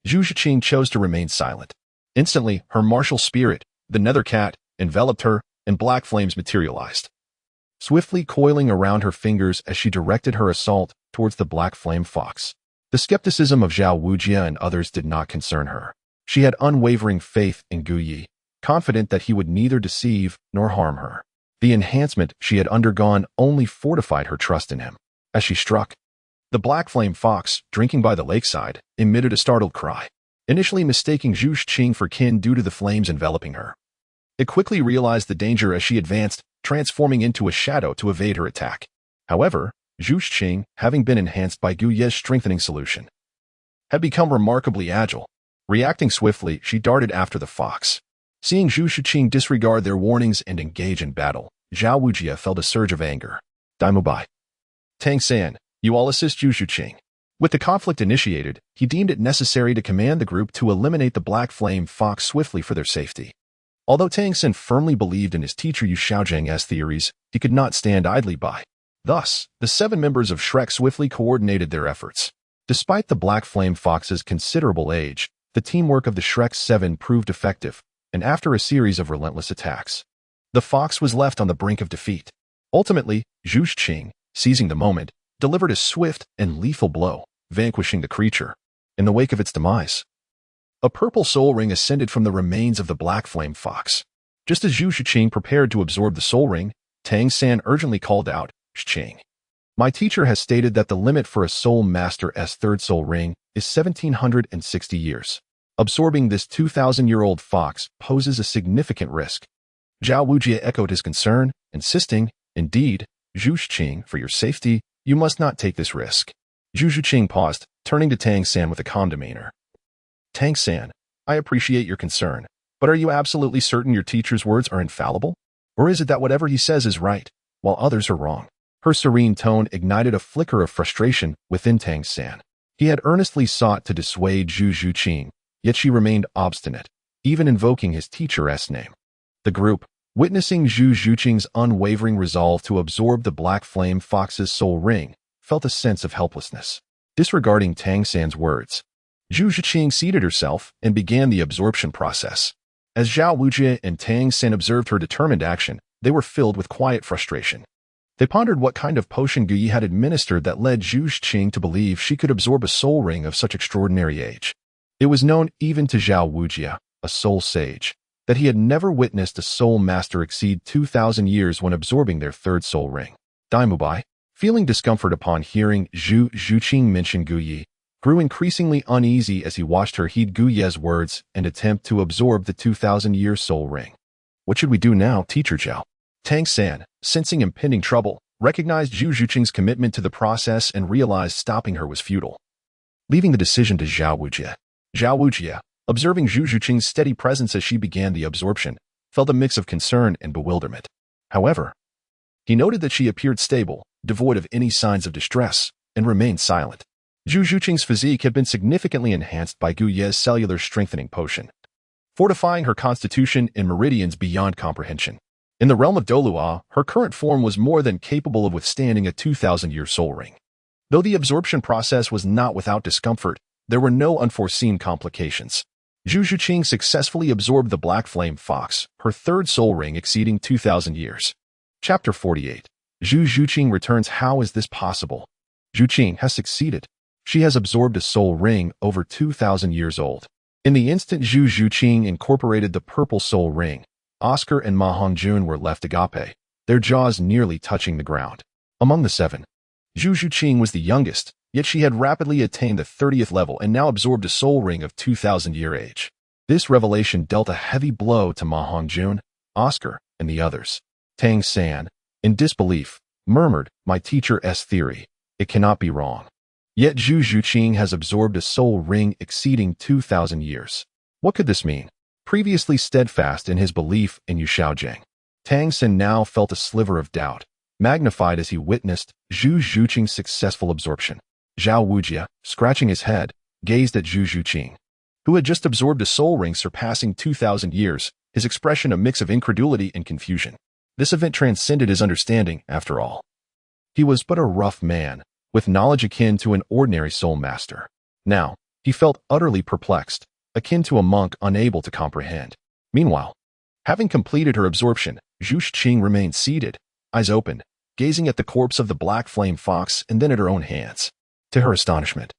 Zhu Zhuqing chose to remain silent. Instantly, her martial spirit, the nether cat, enveloped her, and black flames materialized, swiftly coiling around her fingers as she directed her assault towards the black flame fox. The skepticism of Zhao Wujie and others did not concern her. She had unwavering faith in Gu Yi, confident that he would neither deceive nor harm her. The enhancement she had undergone only fortified her trust in him. As she struck, the black flame fox, drinking by the lakeside, emitted a startled cry, initially mistaking Zhu Zhuqing for Qin due to the flames enveloping her. It quickly realized the danger as she advanced, transforming into a shadow to evade her attack. However, Zhu Zhuqing, having been enhanced by Gu Ye's strengthening solution, had become remarkably agile. Reacting swiftly, she darted after the fox. Seeing Zhu Zhuqing disregard their warnings and engage in battle, Zhao Wujie felt a surge of anger. Daimubai. Tang San, you all assist Zhu Zhuqing. With the conflict initiated, he deemed it necessary to command the group to eliminate the black flame fox swiftly for their safety. Although Tang San firmly believed in his teacher Yu Xiaozhang's theories, he could not stand idly by. Thus, the 7 members of Shrek swiftly coordinated their efforts. Despite the black flame fox's considerable age, the teamwork of the Shrek 7 proved effective, and after a series of relentless attacks, the fox was left on the brink of defeat. Ultimately, Zhu Zhuqing, seizing the moment, delivered a swift and lethal blow, vanquishing the creature. In the wake of its demise, a purple soul ring ascended from the remains of the black flame fox. Just as Zhu Zhuqing prepared to absorb the soul ring, Tang San urgently called out, "Zhuqing, my teacher has stated that the limit for a soul master's third soul ring is 1760 years. Absorbing this 2,000-year-old fox poses a significant risk." Zhao Wujie echoed his concern, insisting, "Indeed, Zhu Zhuqing, for your safety, you must not take this risk." Zhu Zhuqing paused, turning to Tang San with a calm demeanor. "Tang San, I appreciate your concern, but are you absolutely certain your teacher's words are infallible? Or is it that whatever he says is right, while others are wrong?" Her serene tone ignited a flicker of frustration within Tang San. He had earnestly sought to dissuade Zhu Zhuqing, yet she remained obstinate, even invoking his teacher's name. The group, witnessing Zhu Zhuqing's unwavering resolve to absorb the black flame fox's soul ring, felt a sense of helplessness. Disregarding Tang San's words, Zhu Zhuqing seated herself and began the absorption process. As Zhao Wujie and Tang San observed her determined action, they were filled with quiet frustration. They pondered what kind of potion Gu Yi had administered that led Zhu Zhuqing to believe she could absorb a soul ring of such extraordinary age. It was known even to Zhao Wujie, a soul sage, that he had never witnessed a soul master exceed 2,000 years when absorbing their third soul ring. Daimubai, feeling discomfort upon hearing Zhu Zhuqing mention Gu Yi, grew increasingly uneasy as he watched her heed Gu Ye's words and attempt to absorb the 2,000-year soul ring. "What should we do now, Teacher Zhao?" Tang San, sensing impending trouble, recognized Zhu Zhuqing's commitment to the process and realized stopping her was futile. Leaving the decision to Zhao Wujie, observing Zhu Zhuqing's steady presence as she began the absorption, felt a mix of concern and bewilderment. However, he noted that she appeared stable, devoid of any signs of distress, and remained silent. Zhu Zhuqing's physique had been significantly enhanced by Gu Ye's cellular strengthening potion, fortifying her constitution in meridians beyond comprehension. In the realm of Douluo, her current form was more than capable of withstanding a 2,000-year soul ring. Though the absorption process was not without discomfort, there were no unforeseen complications. Zhu Zhuqing successfully absorbed the black flame fox, her third soul ring exceeding 2,000 years. Chapter 48. Zhu Zhuqing returns. How is this possible? Zhuqing has succeeded. She has absorbed a soul ring over 2,000 years old. In the instant Zhu Zhuqing incorporated the purple soul ring, Oscar and Ma Hongjun were left agape, their jaws nearly touching the ground. Among the 7, Zhu Zhuqing was the youngest, yet she had rapidly attained the 30th level and now absorbed a soul ring of 2,000-year age. This revelation dealt a heavy blow to Ma Hongjun, Oscar, and the others. Tang San, in disbelief, murmured, "My teacher's theory. It cannot be wrong." Yet Zhu Zhuqing has absorbed a soul ring exceeding 2,000 years. What could this mean? Previously steadfast in his belief in Yu Xiaozhang, Tang San now felt a sliver of doubt, magnified as he witnessed Zhu Zhuqing's successful absorption. Zhao Wujie, scratching his head, gazed at Zhu Zhuqing, who had just absorbed a soul ring surpassing 2,000 years, his expression a mix of incredulity and confusion. This event transcended his understanding, after all. He was but a rough man, with knowledge akin to an ordinary soul master. Now, He felt utterly perplexed, akin to a monk unable to comprehend. Meanwhile, having completed her absorption, Zhu Zhuqing remained seated, eyes open, gazing at the corpse of the black flame fox and then at her own hands. To her astonishment,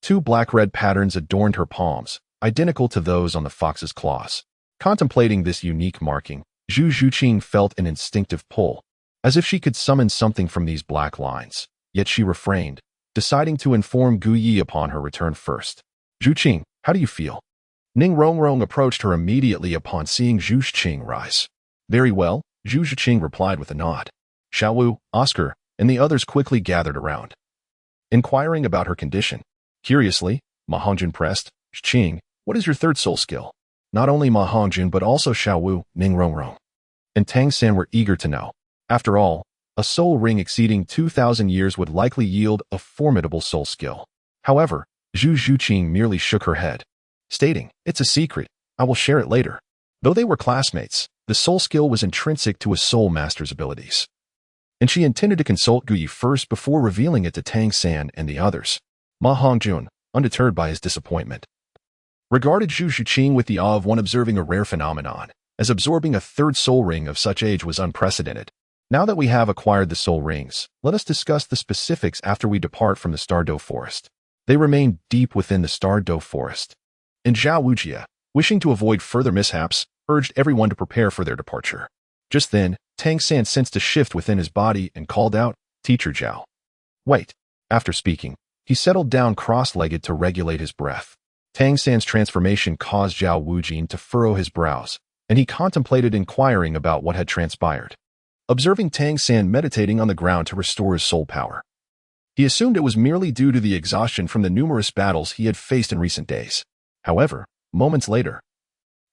two black-red patterns adorned her palms, identical to those on the fox's claws. Contemplating this unique marking, Zhu Zhuqing felt an instinctive pull, as if she could summon something from these black lines. Yet she refrained, deciding to inform Gu Yi upon her return first. Zhuqing, how do you feel? Ning Rongrong approached her immediately upon seeing Zhu Zhuqing rise. Very well, Zhu Zhuqing replied with a nod. Xiaowu, Oscar, and the others quickly gathered around, inquiring about her condition. Curiously, Ma Hongjun pressed, Zhuqing, what is your third soul skill? Not only Ma Hongjun but also Xiaowu, Ning Rongrong, and Tang San were eager to know. After all, a soul ring exceeding 2,000 years would likely yield a formidable soul skill. However, Zhu Zhuqing merely shook her head, stating, it's a secret, I will share it later. Though they were classmates, the soul skill was intrinsic to a soul master's abilities, and she intended to consult Gu Yi first before revealing it to Tang San and the others. Ma Hongjun, undeterred by his disappointment, regarded Zhu Zhuqing with the awe of one observing a rare phenomenon, as absorbing a third soul ring of such age was unprecedented. Now that we have acquired the soul rings, let us discuss the specifics after we depart from the Stardow Forest. They remained deep within the Stardow Forest, and Zhao Wujia, wishing to avoid further mishaps, urged everyone to prepare for their departure. Just then, Tang San sensed a shift within his body and called out, Teacher Zhao. Wait. After speaking, he settled down cross-legged to regulate his breath. Tang San's transformation caused Zhao Wujin to furrow his brows, and he contemplated inquiring about what had transpired. Observing Tang San meditating on the ground to restore his soul power, he assumed it was merely due to the exhaustion from the numerous battles he had faced in recent days. However, moments later,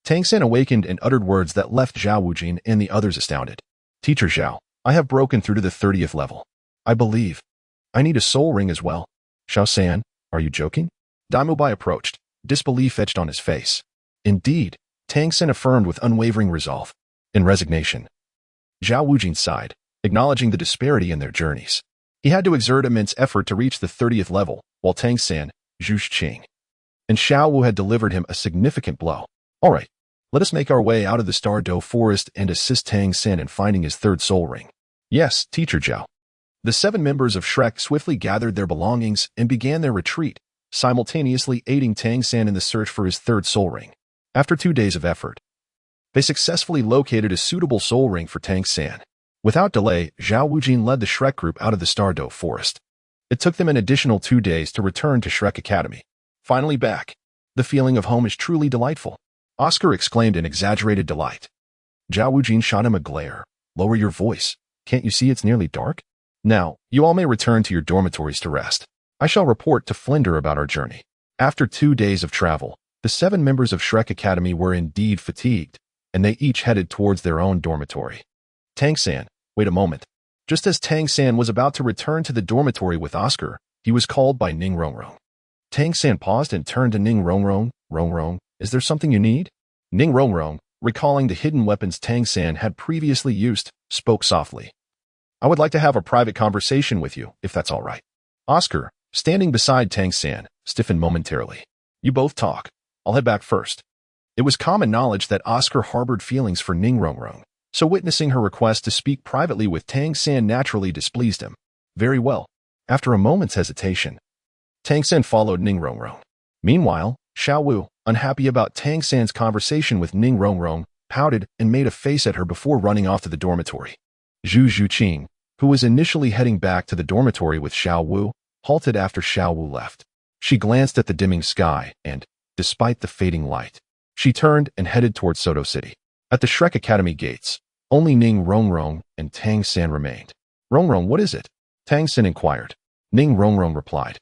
Tang San awakened and uttered words that left Zhao Wujin and the others astounded. Teacher Zhao, I have broken through to the 30th level. I believe I need a soul ring as well. Xiao San, are you joking? Daimubai approached, disbelief etched on his face. Indeed, Tang San affirmed with unwavering resolve. In resignation, Zhao Wujin sighed, acknowledging the disparity in their journeys. He had to exert immense effort to reach the 30th level, while Tang San, Zhu Zhuqing, and Xiao Wu had delivered him a significant blow. All right, let us make our way out of the Stardow Forest and assist Tang San in finding his third soul ring. Yes, Teacher Zhao. The 7 members of Shrek swiftly gathered their belongings and began their retreat, simultaneously aiding Tang San in the search for his third soul ring. After 2 days of effort, they successfully located a suitable soul ring for Tang San. Without delay, Zhao Wujin led the Shrek group out of the Stardow Forest. It took them an additional 2 days to return to Shrek Academy. Finally back, the feeling of home is truly delightful. Oscar exclaimed in exaggerated delight. Zhao Wujin shot him a glare. Lower your voice. Can't you see it's nearly dark? Now, you all may return to your dormitories to rest. I shall report to Flinder about our journey. After 2 days of travel, the 7 members of Shrek Academy were indeed fatigued, and they each headed towards their own dormitory. Tang San, wait a moment. Just as Tang San was about to return to the dormitory with Oscar, he was called by Ning Rongrong. Tang San paused and turned to Ning Rongrong. Rongrong, is there something you need? Ning Rongrong, recalling the hidden weapons Tang San had previously used, spoke softly. I would like to have a private conversation with you, if that's all right. Oscar, standing beside Tang San, stiffened momentarily. You both talk. I'll head back first. It was common knowledge that Oscar harbored feelings for Ning Rongrong, so witnessing her request to speak privately with Tang San naturally displeased him. Very well. After a moment's hesitation, Tang San followed Ning Rongrong. Meanwhile, Xiao Wu, unhappy about Tang San's conversation with Ning Rongrong, pouted and made a face at her before running off to the dormitory. Zhu Zhuqing, who was initially heading back to the dormitory with Xiao Wu, halted after Xiao Wu left. She glanced at the dimming sky and, despite the fading light, she turned and headed towards Soto City. At the Shrek Academy gates, only Ning Rongrong and Tang San remained. Rongrong, what is it? Tang San inquired. Ning Rongrong replied.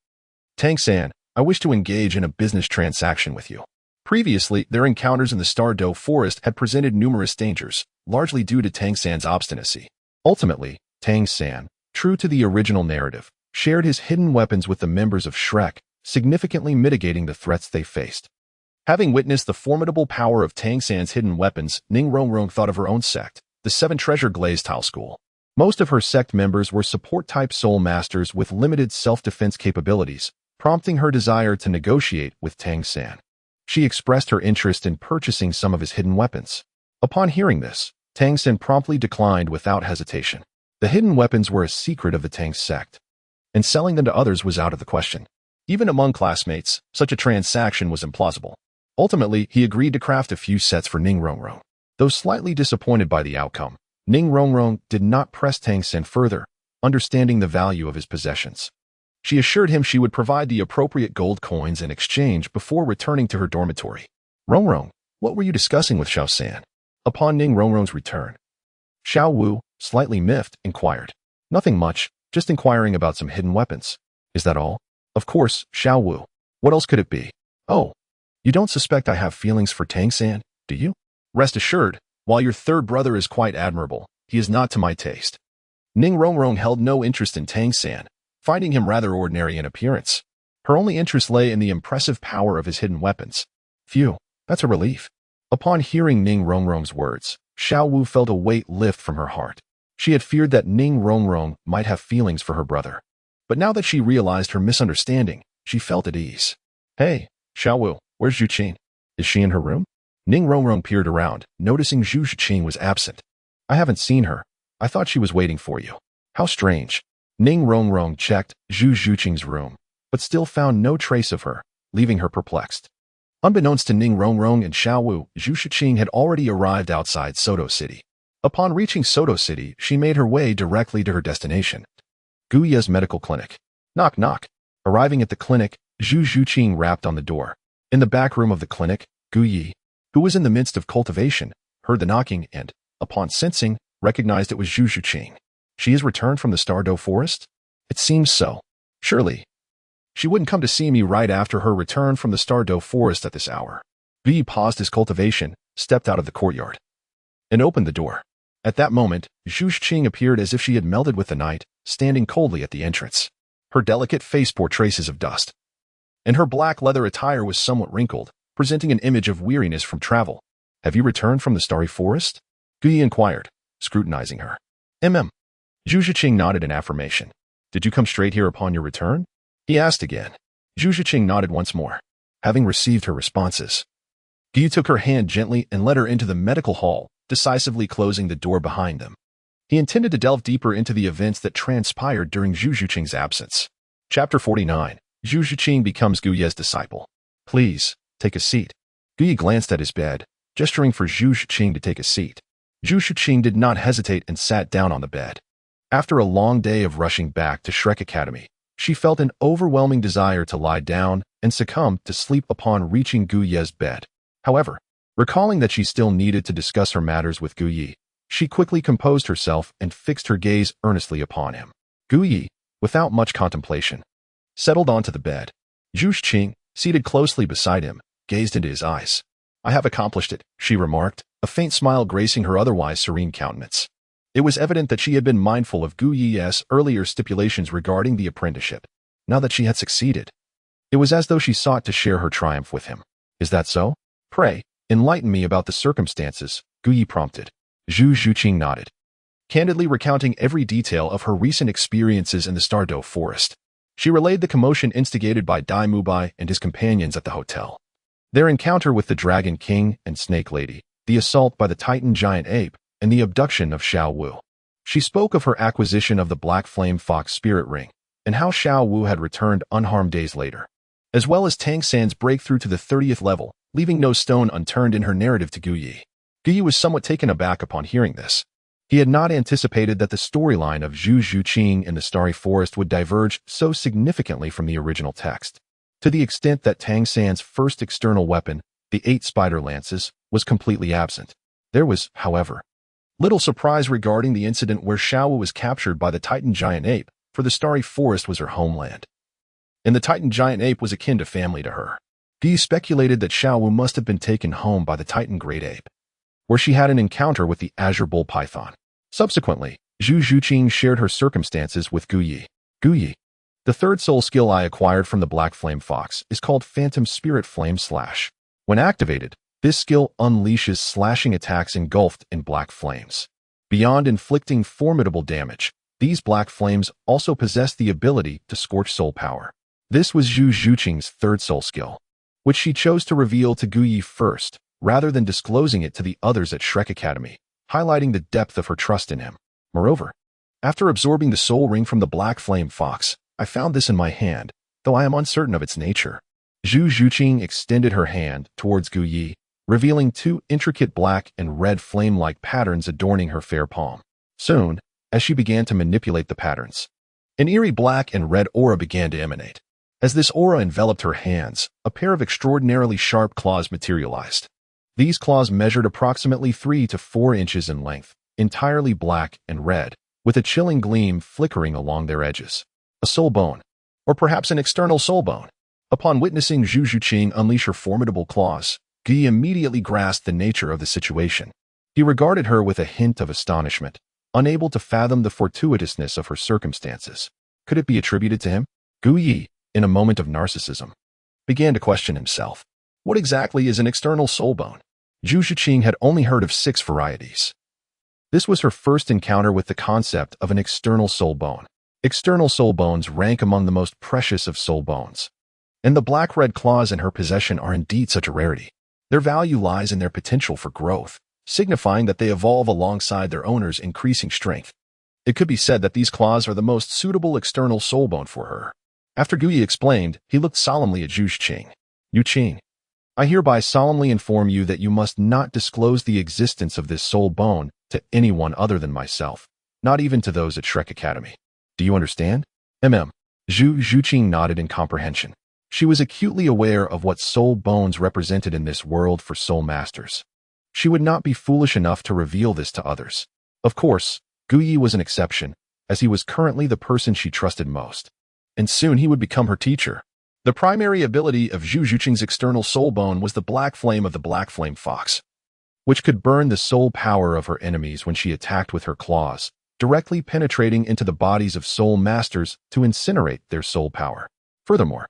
Tang San, I wish to engage in a business transaction with you. Previously, their encounters in the Stardow Forest had presented numerous dangers, largely due to Tang San's obstinacy. Ultimately, Tang San, true to the original narrative, shared his hidden weapons with the members of Shrek, significantly mitigating the threats they faced. Having witnessed the formidable power of Tang San's hidden weapons, Ning Rongrong thought of her own sect, the 7 Treasure Glazed Tile School. Most of her sect members were support-type soul masters with limited self-defense capabilities, prompting her desire to negotiate with Tang San. She expressed her interest in purchasing some of his hidden weapons. Upon hearing this, Tang San promptly declined without hesitation. The hidden weapons were a secret of the Tang sect, and selling them to others was out of the question. Even among classmates, such a transaction was implausible. Ultimately, he agreed to craft a few sets for Ning Rongrong. Though slightly disappointed by the outcome, Ning Rongrong did not press Tang San further, understanding the value of his possessions. She assured him she would provide the appropriate gold coins in exchange before returning to her dormitory. Rongrong, what were you discussing with Xiao San? Upon Ning Rongrong's return, Xiao Wu, slightly miffed, inquired. Nothing much, just inquiring about some hidden weapons. Is that all? Of course, Xiao Wu. What else could it be? Oh, you don't suspect I have feelings for Tang San, do you? Rest assured, while your third brother is quite admirable, he is not to my taste. Ning Rongrong held no interest in Tang San, finding him rather ordinary in appearance. Her only interest lay in the impressive power of his hidden weapons. Phew, that's a relief. Upon hearing Ning Rongrong's words, Xiao Wu felt a weight lift from her heart. She had feared that Ning Rongrong might have feelings for her brother. But now that she realized her misunderstanding, she felt at ease. Hey, Xiao Wu, where's Zhu Zhuqing? Is she in her room? Ning Rongrong peered around, noticing Zhu Zhuqing was absent. I haven't seen her. I thought she was waiting for you. How strange. Ning Rongrong checked Zhu Zhuqing's room, but still found no trace of her, leaving her perplexed. Unbeknownst to Ning Rongrong and Xiao Wu, Zhu Zhuqing had already arrived outside Soto City. Upon reaching Soto City, she made her way directly to her destination, Guya's medical clinic. Knock knock. Arriving at the clinic, Zhu Zhuqing rapped on the door. In the back room of the clinic, Gu Yi, who was in the midst of cultivation, heard the knocking and, upon sensing, recognized it was Zhu Zhuqing. She has returned from the Stardow Forest? It seems so. Surely. She wouldn't come to see me right after her return from the Stardow Forest at this hour. Gu Yi paused his cultivation, stepped out of the courtyard, and opened the door. At that moment, Zhu Zhuqing appeared as if she had melded with the night, standing coldly at the entrance. Her delicate face bore traces of dust, and her black leather attire was somewhat wrinkled, presenting an image of weariness from travel. Have you returned from the Starry Forest? Gu Yi inquired, scrutinizing her. Zhu Zhuqing nodded in affirmation. Did you come straight here upon your return? He asked again. Zhu Zhuqing nodded once more, having received her responses. Gu Yi took her hand gently and led her into the medical hall, decisively closing the door behind them. He intended to delve deeper into the events that transpired during Zhu Zhuqing's absence. Chapter 49. Zhu Zhuqing becomes Gu Ye's disciple. Please, take a seat. Gu Yi glanced at his bed, gesturing for Zhu Zhuqing to take a seat. Zhu Zhuqing did not hesitate and sat down on the bed. After a long day of rushing back to Shrek Academy, she felt an overwhelming desire to lie down and succumb to sleep upon reaching Gu Ye's bed. However, recalling that she still needed to discuss her matters with Gu Yi, she quickly composed herself and fixed her gaze earnestly upon him. Gu Yi, without much contemplation, settled onto the bed. Zhu Zhuqing, seated closely beside him, gazed into his eyes. I have accomplished it, she remarked, a faint smile gracing her otherwise serene countenance. It was evident that she had been mindful of Gu Yi's earlier stipulations regarding the apprenticeship. Now that she had succeeded, it was as though she sought to share her triumph with him. Is that so? Pray, enlighten me about the circumstances, Gu Yi prompted. Zhu Zhuqing nodded, candidly recounting every detail of her recent experiences in the Stardow Forest. She relayed the commotion instigated by Dai Mubai and his companions at the hotel, their encounter with the Dragon King and Snake Lady, the assault by the Titan Giant Ape, and the abduction of Xiao Wu. She spoke of her acquisition of the Black Flame Fox Spirit Ring, and how Xiao Wu had returned unharmed days later, as well as Tang San's breakthrough to the 30th level, leaving no stone unturned in her narrative to Gu Yi. Gu Yi was somewhat taken aback upon hearing this. He had not anticipated that the storyline of Zhu Zhuqing in the Starry Forest would diverge so significantly from the original text, to the extent that Tang San's first external weapon, the 8 spider lances, was completely absent. There was, however, little surprise regarding the incident where Xiao Wu was captured by the Titan Giant Ape, for the Starry Forest was her homeland, and the Titan Giant Ape was akin to family to her. Gu Yi speculated that Xiao Wu must have been taken home by the Titan Great Ape, where she had an encounter with the Azure Bull Python. Subsequently, Zhu Zhuqing shared her circumstances with Gu Yi. Gu Yi, the third soul skill I acquired from the Black Flame Fox is called Phantom Spirit Flame Slash. When activated, this skill unleashes slashing attacks engulfed in black flames. Beyond inflicting formidable damage, these black flames also possess the ability to scorch soul power. This was Zhu Zhuqing's third soul skill, which she chose to reveal to Gu Yi first, rather than disclosing it to the others at Shrek Academy, highlighting the depth of her trust in him. Moreover, after absorbing the soul ring from the black flame fox, I found this in my hand, though I am uncertain of its nature. Zhu Zhuqing extended her hand towards Gu Yi, revealing two intricate black and red flame-like patterns adorning her fair palm. Soon, as she began to manipulate the patterns, an eerie black and red aura began to emanate. As this aura enveloped her hands, a pair of extraordinarily sharp claws materialized. These claws measured approximately 3 to 4 inches in length, entirely black and red, with a chilling gleam flickering along their edges. A soul bone, or perhaps an external soul bone. Upon witnessing Zhu Zhuqing unleash her formidable claws, Guy immediately grasped the nature of the situation. He regarded her with a hint of astonishment, unable to fathom the fortuitousness of her circumstances. Could it be attributed to him? Gu Yi, in a moment of narcissism, began to question himself. What exactly is an external soul bone? Zhu Zhuqing had only heard of 6 varieties. This was her first encounter with the concept of an external soul bone. External soul bones rank among the most precious of soul bones, and the black-red claws in her possession are indeed such a rarity. Their value lies in their potential for growth, signifying that they evolve alongside their owner's increasing strength. It could be said that these claws are the most suitable external soul bone for her. After Gu Yi explained, he looked solemnly at Zhu Zhuqing. Yu Qing, I hereby solemnly inform you that you must not disclose the existence of this soul bone to anyone other than myself, not even to those at Shrek Academy. Do you understand? Zhu Zhuqing nodded in comprehension. She was acutely aware of what soul bones represented in this world for soul masters. She would not be foolish enough to reveal this to others. Of course, Gu Yi was an exception, as he was currently the person she trusted most. And soon he would become her teacher. The primary ability of Zhu Zhuqing's external soul bone was the black flame of the black flame fox, which could burn the soul power of her enemies when she attacked with her claws, directly penetrating into the bodies of soul masters to incinerate their soul power. Furthermore,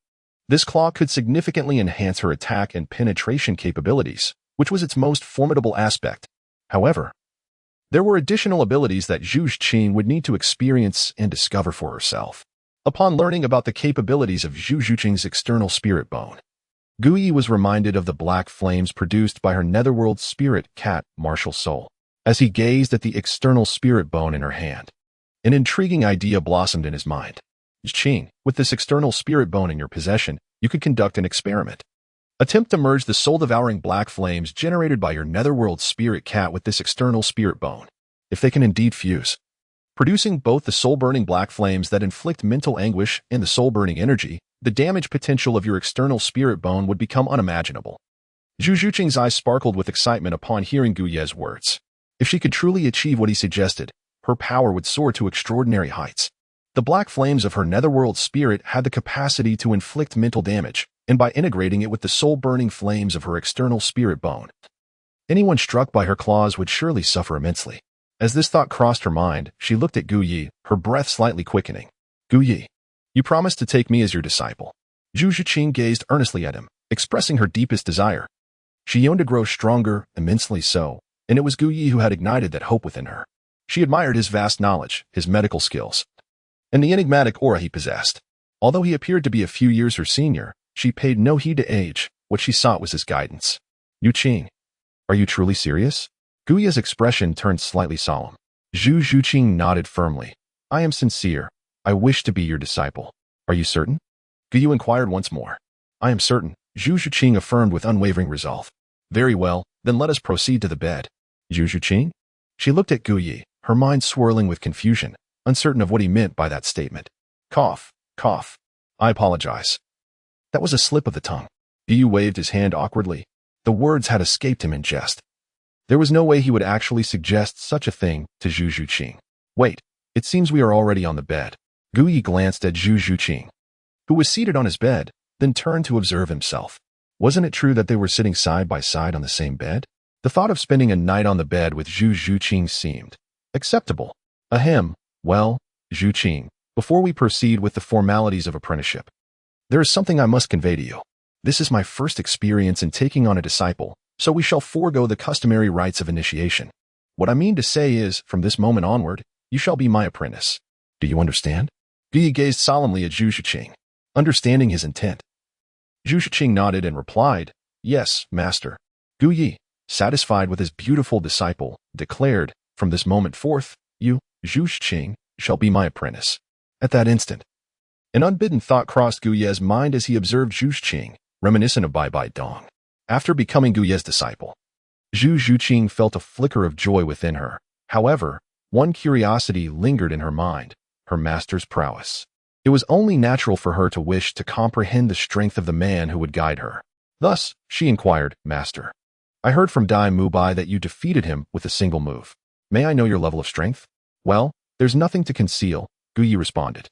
this claw could significantly enhance her attack and penetration capabilities, which was its most formidable aspect. However, there were additional abilities that Zhu Zhuqing would need to experience and discover for herself. Upon learning about the capabilities of Zhu Zhuqing's external spirit bone, Gu Yi was reminded of the black flames produced by her netherworld spirit cat, Martial Soul. As he gazed at the external spirit bone in her hand, an intriguing idea blossomed in his mind. Zhuqing, with this external spirit bone in your possession, you could conduct an experiment. Attempt to merge the soul-devouring black flames generated by your netherworld spirit cat with this external spirit bone. If they can indeed fuse, producing both the soul-burning black flames that inflict mental anguish and the soul-burning energy, the damage potential of your external spirit bone would become unimaginable. Zhu Zhuqing's eyes sparkled with excitement upon hearing Gu Ye's words. If she could truly achieve what he suggested, her power would soar to extraordinary heights. The black flames of her netherworld spirit had the capacity to inflict mental damage, and by integrating it with the soul-burning flames of her external spirit bone, anyone struck by her claws would surely suffer immensely. As this thought crossed her mind, she looked at Gu Yi, her breath slightly quickening. Gu Yi, you promised to take me as your disciple. Zhu Zhuqing gazed earnestly at him, expressing her deepest desire. She yearned to grow stronger, immensely so, and it was Gu Yi who had ignited that hope within her. She admired his vast knowledge, his medical skills, and the enigmatic aura he possessed. Although he appeared to be a few years her senior, she paid no heed to age. What she sought was his guidance. Yu Qing, are you truly serious? Gu Yi's expression turned slightly solemn. Zhu Zhuqing nodded firmly. I am sincere. I wish to be your disciple. Are you certain? Gu Yi inquired once more. I am certain, Zhu Zhuqing affirmed with unwavering resolve. Very well, then let us proceed to the bed. Zhu Zhuqing? She looked at Gu Yi, her mind swirling with confusion, uncertain of what he meant by that statement. Cough, cough. I apologize. That was a slip of the tongue. Gu Yi waved his hand awkwardly. The words had escaped him in jest. There was no way he would actually suggest such a thing to Zhu Zhuqing. Wait, it seems we are already on the bed. Gu Yi glanced at Zhu Zhuqing, who was seated on his bed, then turned to observe himself. Wasn't it true that they were sitting side by side on the same bed? The thought of spending a night on the bed with Zhu Zhuqing seemed acceptable. Ahem, well, Zhu Qing, before we proceed with the formalities of apprenticeship, there is something I must convey to you. This is my first experience in taking on a disciple, so we shall forego the customary rites of initiation. What I mean to say is, from this moment onward, you shall be my apprentice. Do you understand? Gu Yi gazed solemnly at Zhu Zhuqing. Understanding his intent, Zhu Zhuqing nodded and replied, "Yes, master." Gu Yi, satisfied with his beautiful disciple, declared, "From this moment forth, you, Zhu Zhuqing, shall be my apprentice." At that instant, an unbidden thought crossed Gu Ye's mind as he observed Zhu Zhuqing, reminiscent of Bibi Dong. After becoming Gu Ye's disciple, Zhu Zhuqing felt a flicker of joy within her. However, one curiosity lingered in her mind, her master's prowess. It was only natural for her to wish to comprehend the strength of the man who would guide her. Thus, she inquired, "Master, I heard from Dai Mubai that you defeated him with a single move. May I know your level of strength?" "Well, there's nothing to conceal," Gu Yi responded.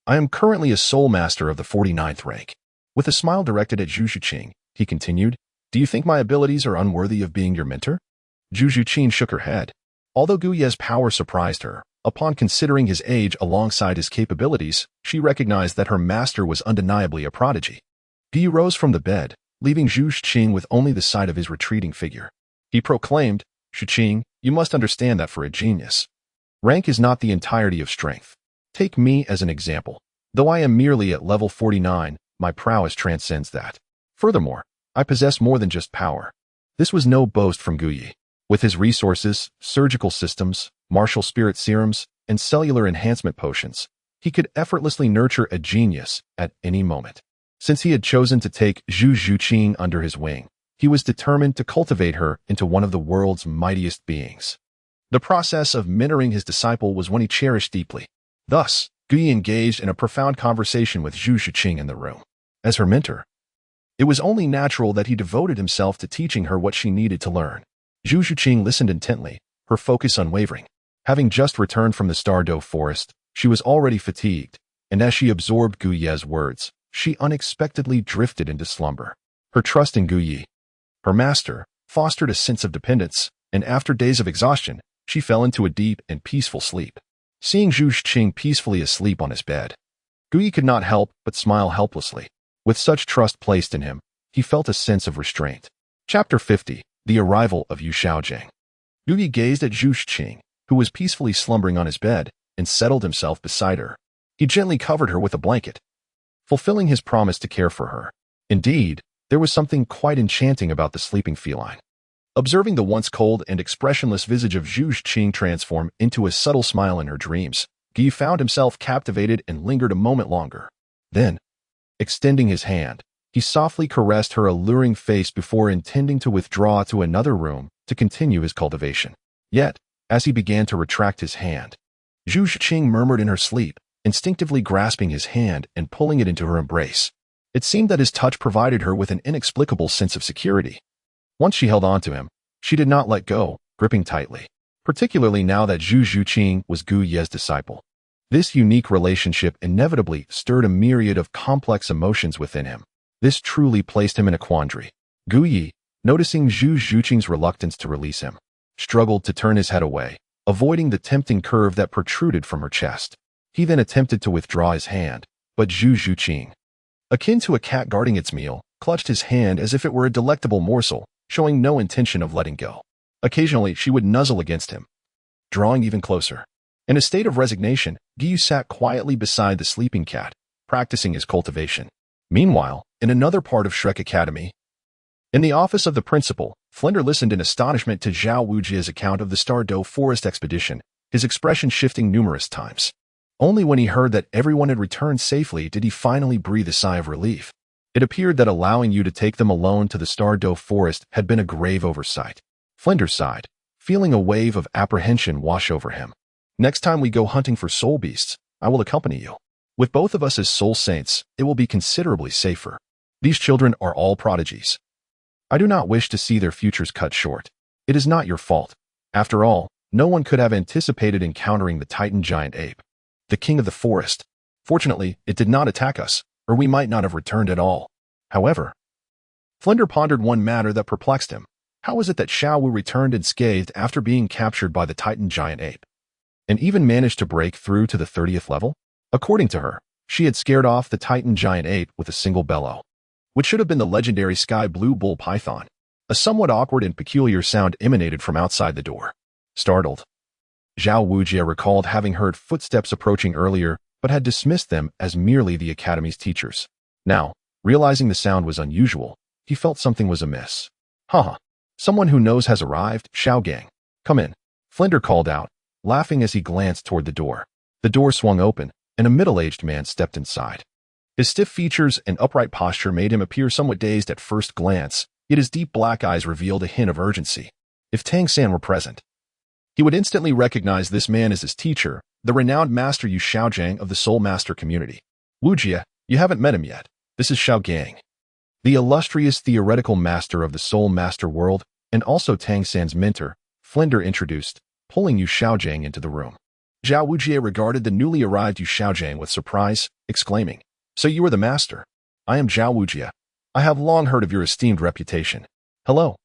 "I am currently a soul master of the 49th rank." With a smile directed at Zhu Zhuqing, he continued, "Do you think my abilities are unworthy of being your mentor?" Zhu Zhuqing shook her head. Although Gu Ye's power surprised her, upon considering his age alongside his capabilities, she recognized that her master was undeniably a prodigy. Gu Yi rose from the bed, leaving Zhu Zhuqing with only the sight of his retreating figure. He proclaimed, "Zhuqing, you must understand that for a genius, rank is not the entirety of strength. Take me as an example. Though I am merely at level 49, my prowess transcends that. Furthermore, I possess more than just power." This was no boast from Gu Yi. With his resources, surgical systems, martial spirit serums, and cellular enhancement potions, he could effortlessly nurture a genius at any moment. Since he had chosen to take Zhu Zhuqing under his wing, he was determined to cultivate her into one of the world's mightiest beings. The process of mentoring his disciple was one he cherished deeply. Thus, Gu Yi engaged in a profound conversation with Zhu Zhuqing in the room. As her mentor, it was only natural that he devoted himself to teaching her what she needed to learn. Zhu Zhuqing listened intently, her focus unwavering. Having just returned from the Stardow forest, she was already fatigued, and as she absorbed Gu Ye's words, she unexpectedly drifted into slumber. Her trust in Gu Yi, her master, fostered a sense of dependence, and after days of exhaustion, she fell into a deep and peaceful sleep. Seeing Zhu Zhuqing peacefully asleep on his bed, Gu Yi could not help but smile helplessly. With such trust placed in him, he felt a sense of restraint. Chapter 50. The Arrival of Yu Shaojing. Gu Yi gazed at Zhu Zhuqing, who was peacefully slumbering on his bed, and settled himself beside her. He gently covered her with a blanket, fulfilling his promise to care for her. Indeed, there was something quite enchanting about the sleeping feline. Observing the once cold and expressionless visage of Zhu Zhuqing transform into a subtle smile in her dreams, Gu Yi found himself captivated and lingered a moment longer. Then, extending his hand, he softly caressed her alluring face before intending to withdraw to another room to continue his cultivation. Yet, as he began to retract his hand, Zhu Zhuqing murmured in her sleep, instinctively grasping his hand and pulling it into her embrace. It seemed that his touch provided her with an inexplicable sense of security. Once she held on to him, she did not let go, gripping tightly, particularly now that Zhu Zhuqing was Gu Ye's disciple. This unique relationship inevitably stirred a myriad of complex emotions within him. This truly placed him in a quandary. Gu Yi, noticing Zhu Zhuqing's reluctance to release him, struggled to turn his head away, avoiding the tempting curve that protruded from her chest. He then attempted to withdraw his hand, but Zhu Zhuqing, akin to a cat guarding its meal, clutched his hand as if it were a delectable morsel, showing no intention of letting go. Occasionally, she would nuzzle against him, drawing even closer. In a state of resignation, Gu Yi sat quietly beside the sleeping cat, practicing his cultivation. Meanwhile, in another part of Shrek Academy, in the office of the principal, Flinder listened in astonishment to Zhao Wujia's account of the Stardow Forest expedition, his expression shifting numerous times. Only when he heard that everyone had returned safely did he finally breathe a sigh of relief. It appeared that allowing you to take them alone to the Stardow Forest had been a grave oversight. Flinder sighed, feeling a wave of apprehension wash over him. "Next time we go hunting for soul beasts, I will accompany you. With both of us as soul saints, it will be considerably safer. These children are all prodigies. I do not wish to see their futures cut short. It is not your fault. After all, no one could have anticipated encountering the Titan giant ape, the king of the forest. Fortunately, it did not attack us, or we might not have returned at all." However, Flinder pondered one matter that perplexed him. How was it that Xiao Wu returned unscathed after being captured by the Titan giant ape, and even managed to break through to the 30th level? According to her, she had scared off the Titan giant ape with a single bellow, which should have been the legendary sky blue bull python. A somewhat awkward and peculiar sound emanated from outside the door. Startled, Zhao Wujia recalled having heard footsteps approaching earlier, but but had dismissed them as merely the academy's teachers. Now, realizing the sound was unusual, he felt something was amiss. Haha, someone who knows has arrived, Xiao Gang. Come in, Flinder called out, laughing as he glanced toward the door. The door swung open, and a middle-aged man stepped inside. His stiff features and upright posture made him appear somewhat dazed at first glance, yet his deep black eyes revealed a hint of urgency. If Tang San were present, he would instantly recognize this man as his teacher, the renowned master Yu Xiaojiang of the Soul Master community. Wu Jie, you haven't met him yet. This is Xiao Gang, the illustrious theoretical master of the Soul Master world, and also Tang San's mentor, Flinder introduced, pulling Yu Xiaojiang into the room. Zhao Wujie regarded the newly arrived Yu Xiaojiang with surprise, exclaiming, "So you are the master? I am Zhao Wujie. I have long heard of your esteemed reputation. Hello."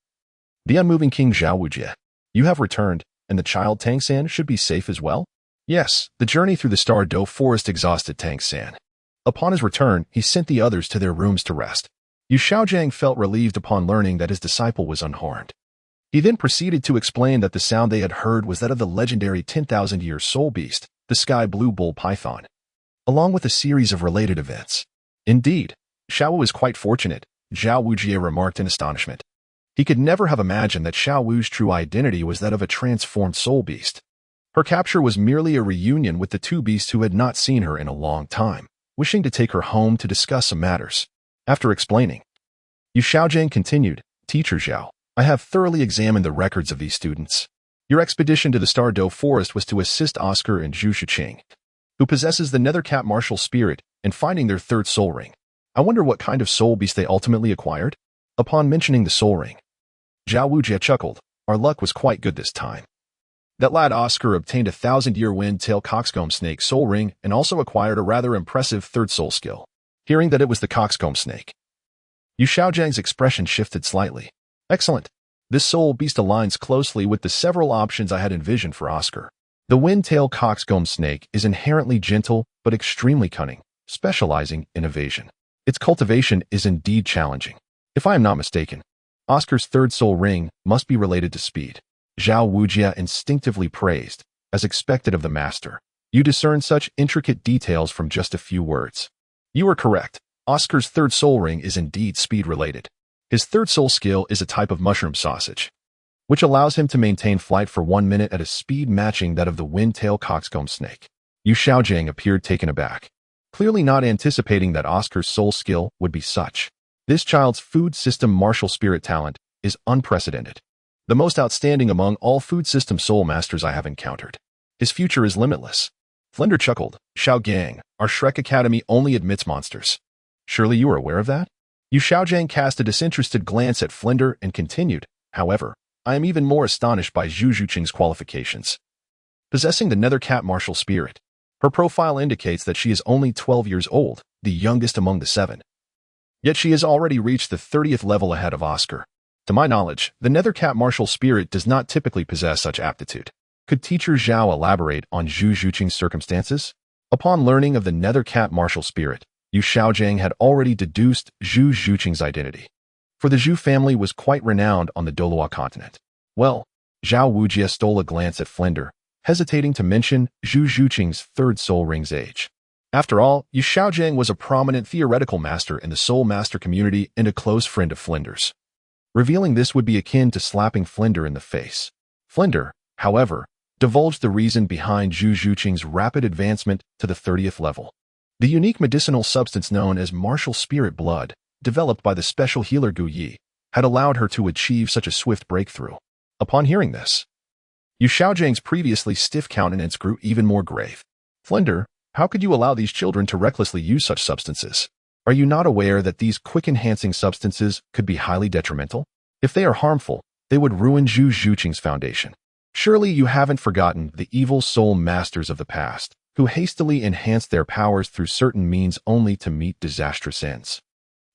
The unmoving King Zhao Wujie. You have returned, and the child Tang San should be safe as well? Yes, the journey through the Star Dough Forest exhausted Tang San. Upon his return, he sent the others to their rooms to rest. Yu Xiaojiang felt relieved upon learning that his disciple was unharmed. He then proceeded to explain that the sound they had heard was that of the legendary 10,000-year soul beast, the sky blue bull python, along with a series of related events. Indeed, Xiao Wu is quite fortunate, Zhao Wujie remarked in astonishment. He could never have imagined that Xiao Wu's true identity was that of a transformed soul beast. Her capture was merely a reunion with the two beasts who had not seen her in a long time, wishing to take her home to discuss some matters. After explaining, Yu Xiaojiang continued, Teacher Zhao, I have thoroughly examined the records of these students. Your expedition to the Star Dough Forest was to assist Oscar and Zhu Zhuqing, who possesses the Nethercat martial spirit, in finding their third soul ring. I wonder what kind of soul beast they ultimately acquired? Upon mentioning the soul ring, Zhao Wujie chuckled. Our luck was quite good this time. That lad Oscar obtained a 1,000-year wind-tail coxcomb snake soul ring and also acquired a rather impressive third soul skill. Hearing that it was the coxcomb snake, Yu Xiaojiang's expression shifted slightly. Excellent. This soul beast aligns closely with the several options I had envisioned for Oscar. The wind-tail coxcomb snake is inherently gentle but extremely cunning, specializing in evasion. Its cultivation is indeed challenging. If I am not mistaken, Oscar's third soul ring must be related to speed. Zhao Wujie instinctively praised, as expected of the master. You discern such intricate details from just a few words. You are correct. Oscar's third soul ring is indeed speed-related. His third soul skill is a type of mushroom sausage, which allows him to maintain flight for 1 minute at a speed matching that of the wind-tail coxcomb snake. Yu Xiaojiang appeared taken aback, clearly not anticipating that Oscar's soul skill would be such. This child's food system martial spirit talent is unprecedented, the most outstanding among all food system soul masters I have encountered. His future is limitless. Flinder chuckled. Xiao Gang, our Shrek Academy only admits monsters. Surely you are aware of that? Yu Xiaojiang cast a disinterested glance at Flinder and continued, however, I am even more astonished by Zhu Zhuqing's qualifications. Possessing the Nethercat martial spirit, her profile indicates that she is only 12 years old, the youngest among the 7. Yet she has already reached the 30th level ahead of Oscar. To my knowledge, the Nethercat martial spirit does not typically possess such aptitude. Could Teacher Zhao elaborate on Zhu Zhuqing's circumstances? Upon learning of the Nethercat martial spirit, Yu Xiaojiang had already deduced Zhu Zhuqing's identity, for the Zhu family was quite renowned on the Douluo continent. Well, Zhao Wujie stole a glance at Flinder, hesitating to mention Zhu Zhuqing's third soul ring's age. After all, Yu Xiaojiang was a prominent theoretical master in the soul master community and a close friend of Flinder's. Revealing this would be akin to slapping Flinder in the face. Flinder, however, divulged the reason behind Zhu Zhuqing's rapid advancement to the 30th level. The unique medicinal substance known as martial spirit blood, developed by the special healer Gu Yi, had allowed her to achieve such a swift breakthrough. Upon hearing this, Yu Xiaojiang's previously stiff countenance grew even more grave. Flinder, how could you allow these children to recklessly use such substances? Are you not aware that these quick-enhancing substances could be highly detrimental? If they are harmful, they would ruin Zhu Zhuqing's foundation. Surely you haven't forgotten the evil soul masters of the past, who hastily enhanced their powers through certain means only to meet disastrous ends.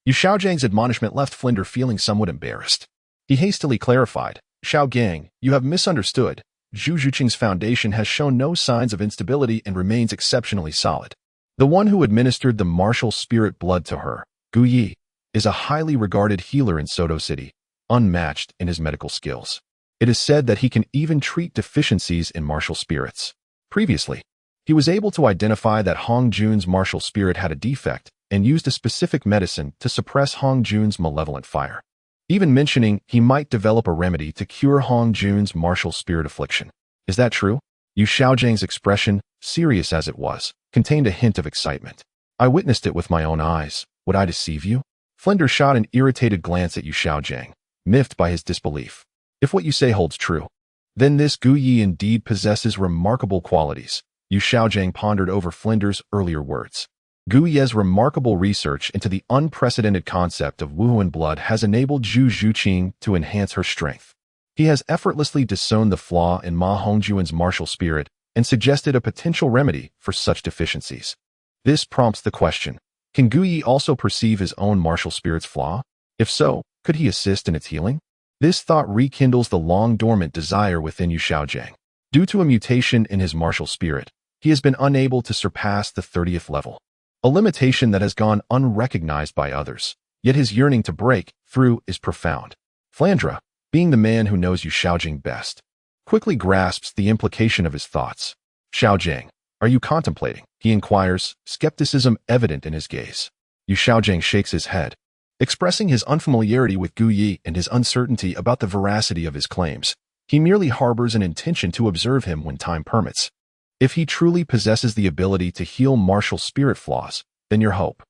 Yu Xiaojiang's admonishment left Flinder feeling somewhat embarrassed. He hastily clarified, Xiao Gang, you have misunderstood. Zhu Zhuqing's foundation has shown no signs of instability and remains exceptionally solid. The one who administered the martial spirit blood to her, Gu Yi, is a highly regarded healer in Soto City, unmatched in his medical skills. It is said that he can even treat deficiencies in martial spirits. Previously, He was able to identify that Hong Jun's martial spirit had a defect and used a specific medicine to suppress Hong Jun's malevolent fire, even mentioning he might develop a remedy to cure Hong Jun's martial spirit affliction. Is that true? Yu Xiaojiang's expression, serious as it was, contained a hint of excitement. I witnessed it with my own eyes. Would I deceive you? Flender shot an irritated glance at Yu Xiaojiang, miffed by his disbelief. If what you say holds true, then this Gu Yi indeed possesses remarkable qualities. Yu Xiaojiang pondered over Flender's earlier words. Gu Ye's remarkable research into the unprecedented concept of Wuhuan blood has enabled Zhu Zhuqing to enhance her strength. He has effortlessly disowned the flaw in Ma Hongjuan's martial spirit and suggested a potential remedy for such deficiencies. This prompts the question, can Gu Yi also perceive his own martial spirit's flaw? If so, could he assist in its healing? This thought rekindles the long-dormant desire within Yu Xiaojiang. Due to a mutation in his martial spirit, he has been unable to surpass the 30th level, a limitation that has gone unrecognized by others. Yet his yearning to break through is profound. Flandra, being the man who knows Yu Xiaojiang best, quickly grasps the implication of his thoughts. Xiaojiang, are you contemplating? He inquires, skepticism evident in his gaze. Yu Xiaojiang shakes his head, expressing his unfamiliarity with Gu Yi and his uncertainty about the veracity of his claims. He merely harbors an intention to observe him when time permits. If he truly possesses the ability to heal martial spirit flaws, then your hope.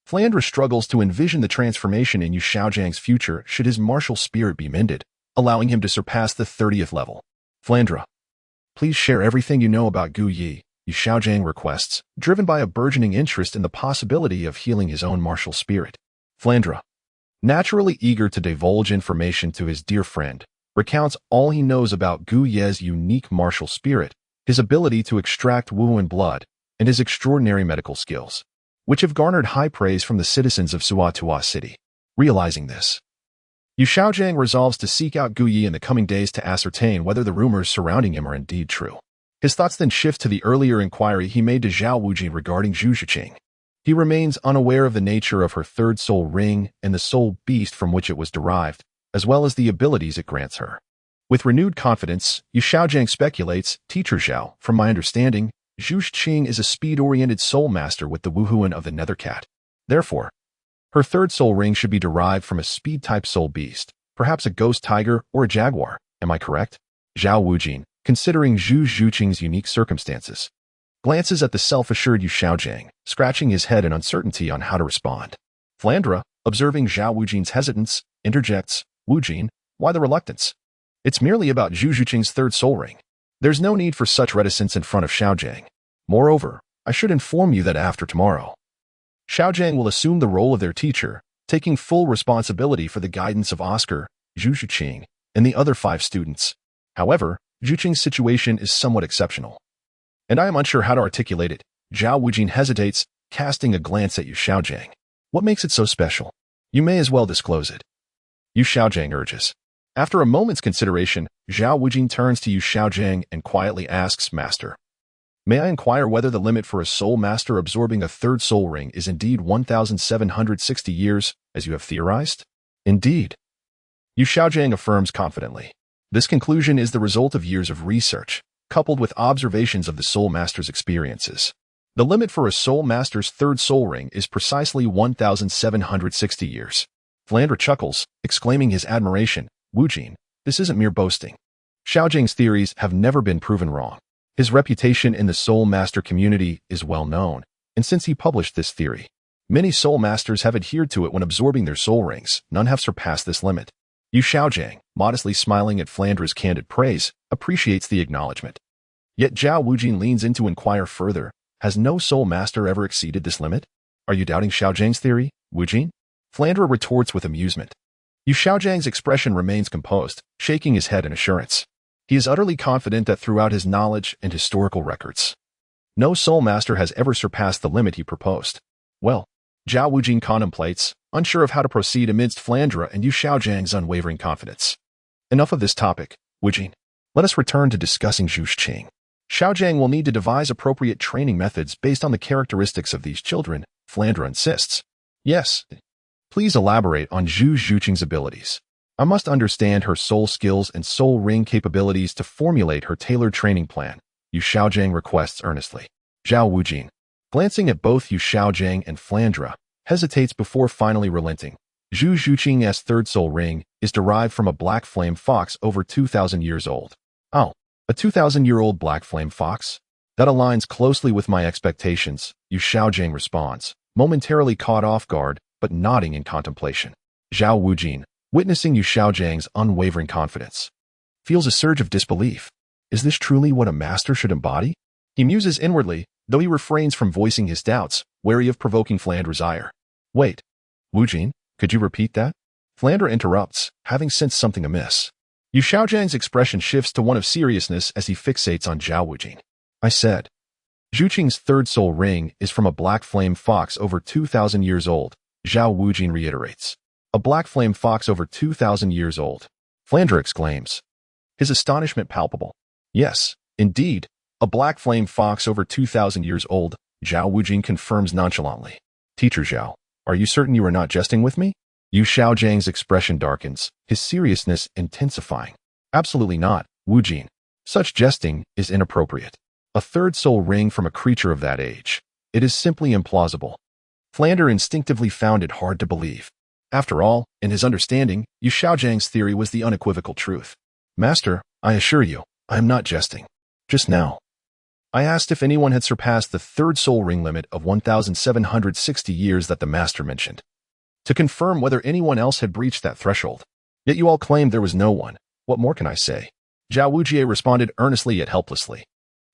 Flandra struggles to envision the transformation in Yu Xiaojiang's future should his martial spirit be mended, allowing him to surpass the 30th level. Flandra, please share everything you know about Gu Yi, Yu Xiaojiang requests, driven by a burgeoning interest in the possibility of healing his own martial spirit. Flandra, naturally eager to divulge information to his dear friend, recounts all he knows about Gu Ye's unique martial spirit, his ability to extract Wuhuan blood, and his extraordinary medical skills, which have garnered high praise from the citizens of Suatua City. Realizing this, Yu Xiaojiang resolves to seek out Gu Yi in the coming days to ascertain whether the rumors surrounding him are indeed true. His thoughts then shift to the earlier inquiry he made to Zhao Wujin regarding Zhu Zhuqing. He remains unaware of the nature of her third soul ring and the soul beast from which it was derived, as well as the abilities it grants her. With renewed confidence, Yu Xiaojiang speculates, Teacher Zhao, from my understanding, Zhu Zhuqing is a speed-oriented soul master with the Wuhuan of the Nethercat. Therefore, her third soul ring should be derived from a speed-type soul beast, perhaps a ghost tiger or a jaguar. Am I correct? Zhao Wujin, considering Zhu Zhuqing's unique circumstances, glances at the self-assured Yu Xiaojiang, scratching his head in uncertainty on how to respond. Flandra, observing Zhao Wujin's hesitance, interjects, Wujin, why the reluctance? It's merely about Zhu Zhuqing's third soul ring. There's no need for such reticence in front of Xiaojiang. Moreover, I should inform you that after tomorrow, Xiaojiang will assume the role of their teacher, taking full responsibility for the guidance of Oscar, Zhu Zhuqing, and the other 5 students. However, Zhuqing's situation is somewhat exceptional, and I am unsure how to articulate it. Zhao Wujin hesitates, casting a glance at Yu Xiaojiang. What makes it so special? You may as well disclose it. Yu Xiaojiang urges. After a moment's consideration, Zhao Wujin turns to Yu Xiaojiang and quietly asks, Master, may I inquire whether the limit for a soul master absorbing a third soul ring is indeed 1,760 years, as you have theorized? Indeed. Yu Xiaojiang affirms confidently. This conclusion is the result of years of research, coupled with observations of the soul master's experiences. The limit for a soul master's third soul ring is precisely 1,760 years. Flandra chuckles, exclaiming his admiration, Wujin, this isn't mere boasting. Xiaojiang's theories have never been proven wrong. His reputation in the soul master community is well known, and since he published this theory, many soul masters have adhered to it when absorbing their soul rings. None have surpassed this limit. Yu Xiaojiang, modestly smiling at Flandra's candid praise, appreciates the acknowledgement. Yet Zhao Wujin leans in to inquire further, has no soul master ever exceeded this limit? Are you doubting Xiaojiang's theory, Wujin? Flandra retorts with amusement. Yu Xiaojiang's expression remains composed, shaking his head in assurance. He is utterly confident that throughout his knowledge and historical records, no soul master has ever surpassed the limit he proposed. Well, Zhao Wujin contemplates, unsure of how to proceed amidst Flandra and Yu Xiaojiang's unwavering confidence. Enough of this topic, Wujin. Let us return to discussing Zhu Zhuqing. Xiaojiang will need to devise appropriate training methods based on the characteristics of these children, Flandra insists. Yes. Please elaborate on Zhu Zhuqing's abilities. I must understand her soul skills and soul ring capabilities to formulate her tailored training plan, Yu Xiaojiang requests earnestly. Zhao Wujing, glancing at both Yu Xiaojiang and Flandre, hesitates before finally relenting. Zhu Zhuqing's third soul ring is derived from a black flame fox over 2,000 years old. Oh, a 2,000-year-old black flame fox? That aligns closely with my expectations, Yu Xiaojiang responds, momentarily caught off guard, but nodding in contemplation. Zhao Wujing, witnessing Yu Xiaojiang's unwavering confidence, feels a surge of disbelief. Is this truly what a master should embody? He muses inwardly, though he refrains from voicing his doubts, wary of provoking Flandre's ire. Wait, Wujing, could you repeat that? Flandre interrupts, having sensed something amiss. Yu Xiaojiang's expression shifts to one of seriousness as he fixates on Zhao Wujing. I said. Zhuqing's third soul ring is from a black flame fox over 2,000 years old, Zhao Wujing reiterates. A black flame fox over 2,000 years old. Flandre exclaims, his astonishment palpable. Yes, indeed, a black flame fox over 2,000 years old, Zhao Wujing confirms nonchalantly. Teacher Zhao, are you certain you are not jesting with me? Yu Xiaojiang's expression darkens, his seriousness intensifying. Absolutely not, Wujing. Such jesting is inappropriate. A third soul ring from a creature of that age. It is simply implausible. Flandre instinctively found it hard to believe. After all, in his understanding, Yu Xiaojiang's theory was the unequivocal truth. Master, I assure you, I am not jesting. Just now, I asked if anyone had surpassed the third soul ring limit of 1,760 years that the master mentioned, to confirm whether anyone else had breached that threshold. Yet you all claimed there was no one. What more can I say? Zhao Wujie responded earnestly yet helplessly.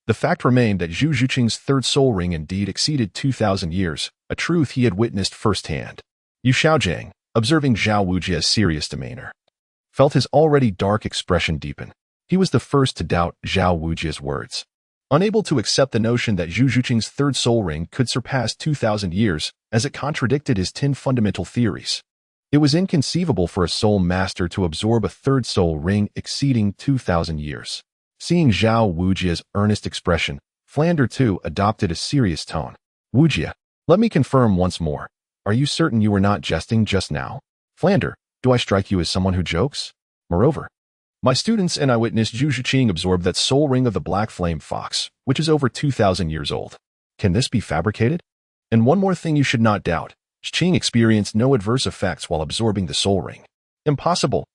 The fact remained that Zhu Zhuqing's third soul ring indeed exceeded 2,000 years, a truth he had witnessed firsthand. Yu Xiaojiang, observing Zhao Wujie's serious demeanor, felt his already dark expression deepen. He was the first to doubt Zhao Wujie's words. Unable to accept the notion that Zhu Zhuqing's third soul ring could surpass 2,000 years, as it contradicted his 10 fundamental theories. It was inconceivable for a soul master to absorb a third soul ring exceeding 2,000 years. Seeing Zhao Wujie's earnest expression, Flandre too adopted a serious tone. Wujie, let me confirm once more. Are you certain you were not jesting just now? Flandre, do I strike you as someone who jokes? Moreover, my students and I witnessed Zhu Zhuqing absorb that soul ring of the black flame fox, which is over 2,000 years old. Can this be fabricated? And one more thing you should not doubt. Zhuqing experienced no adverse effects while absorbing the soul ring. Impossible.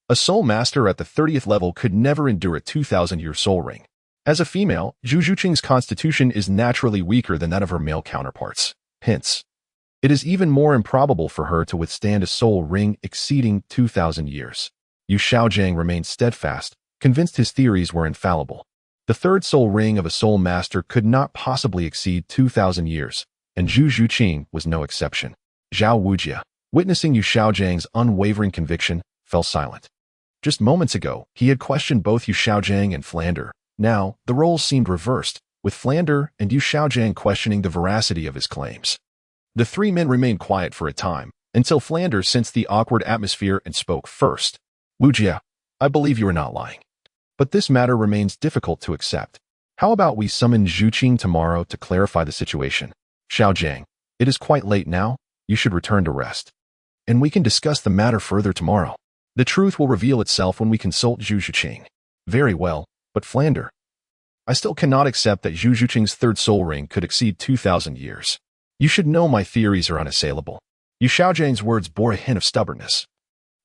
A soul master at the 30th level could never endure a 2,000-year soul ring. As a female, Zhu Zhuqing's constitution is naturally weaker than that of her male counterparts. Hence, it is even more improbable for her to withstand a soul ring exceeding 2,000 years. Yu Xiaojiang remained steadfast, convinced his theories were infallible. The third soul ring of a soul master could not possibly exceed 2,000 years, and Zhu Zhuqing was no exception. Zhao Wujie, witnessing Yu Xiaojiang's unwavering conviction, fell silent. Just moments ago, he had questioned both Yu Xiaojiang and Flandre. Now, the roles seemed reversed, with Flandre and Yu Xiaojiang questioning the veracity of his claims. The three men remained quiet for a time, until Flandre sensed the awkward atmosphere and spoke first. Wujie, I believe you are not lying. But this matter remains difficult to accept. How about we summon Zhuqing tomorrow to clarify the situation? Xiaojiang, it is quite late now. You should return to rest. And we can discuss the matter further tomorrow. The truth will reveal itself when we consult Zhu Zhuqing. Very well, but Flandre, I still cannot accept that Zhu Zhuqing's third soul ring could exceed 2,000 years. You should know my theories are unassailable. Yu Xiaojiang's words bore a hint of stubbornness,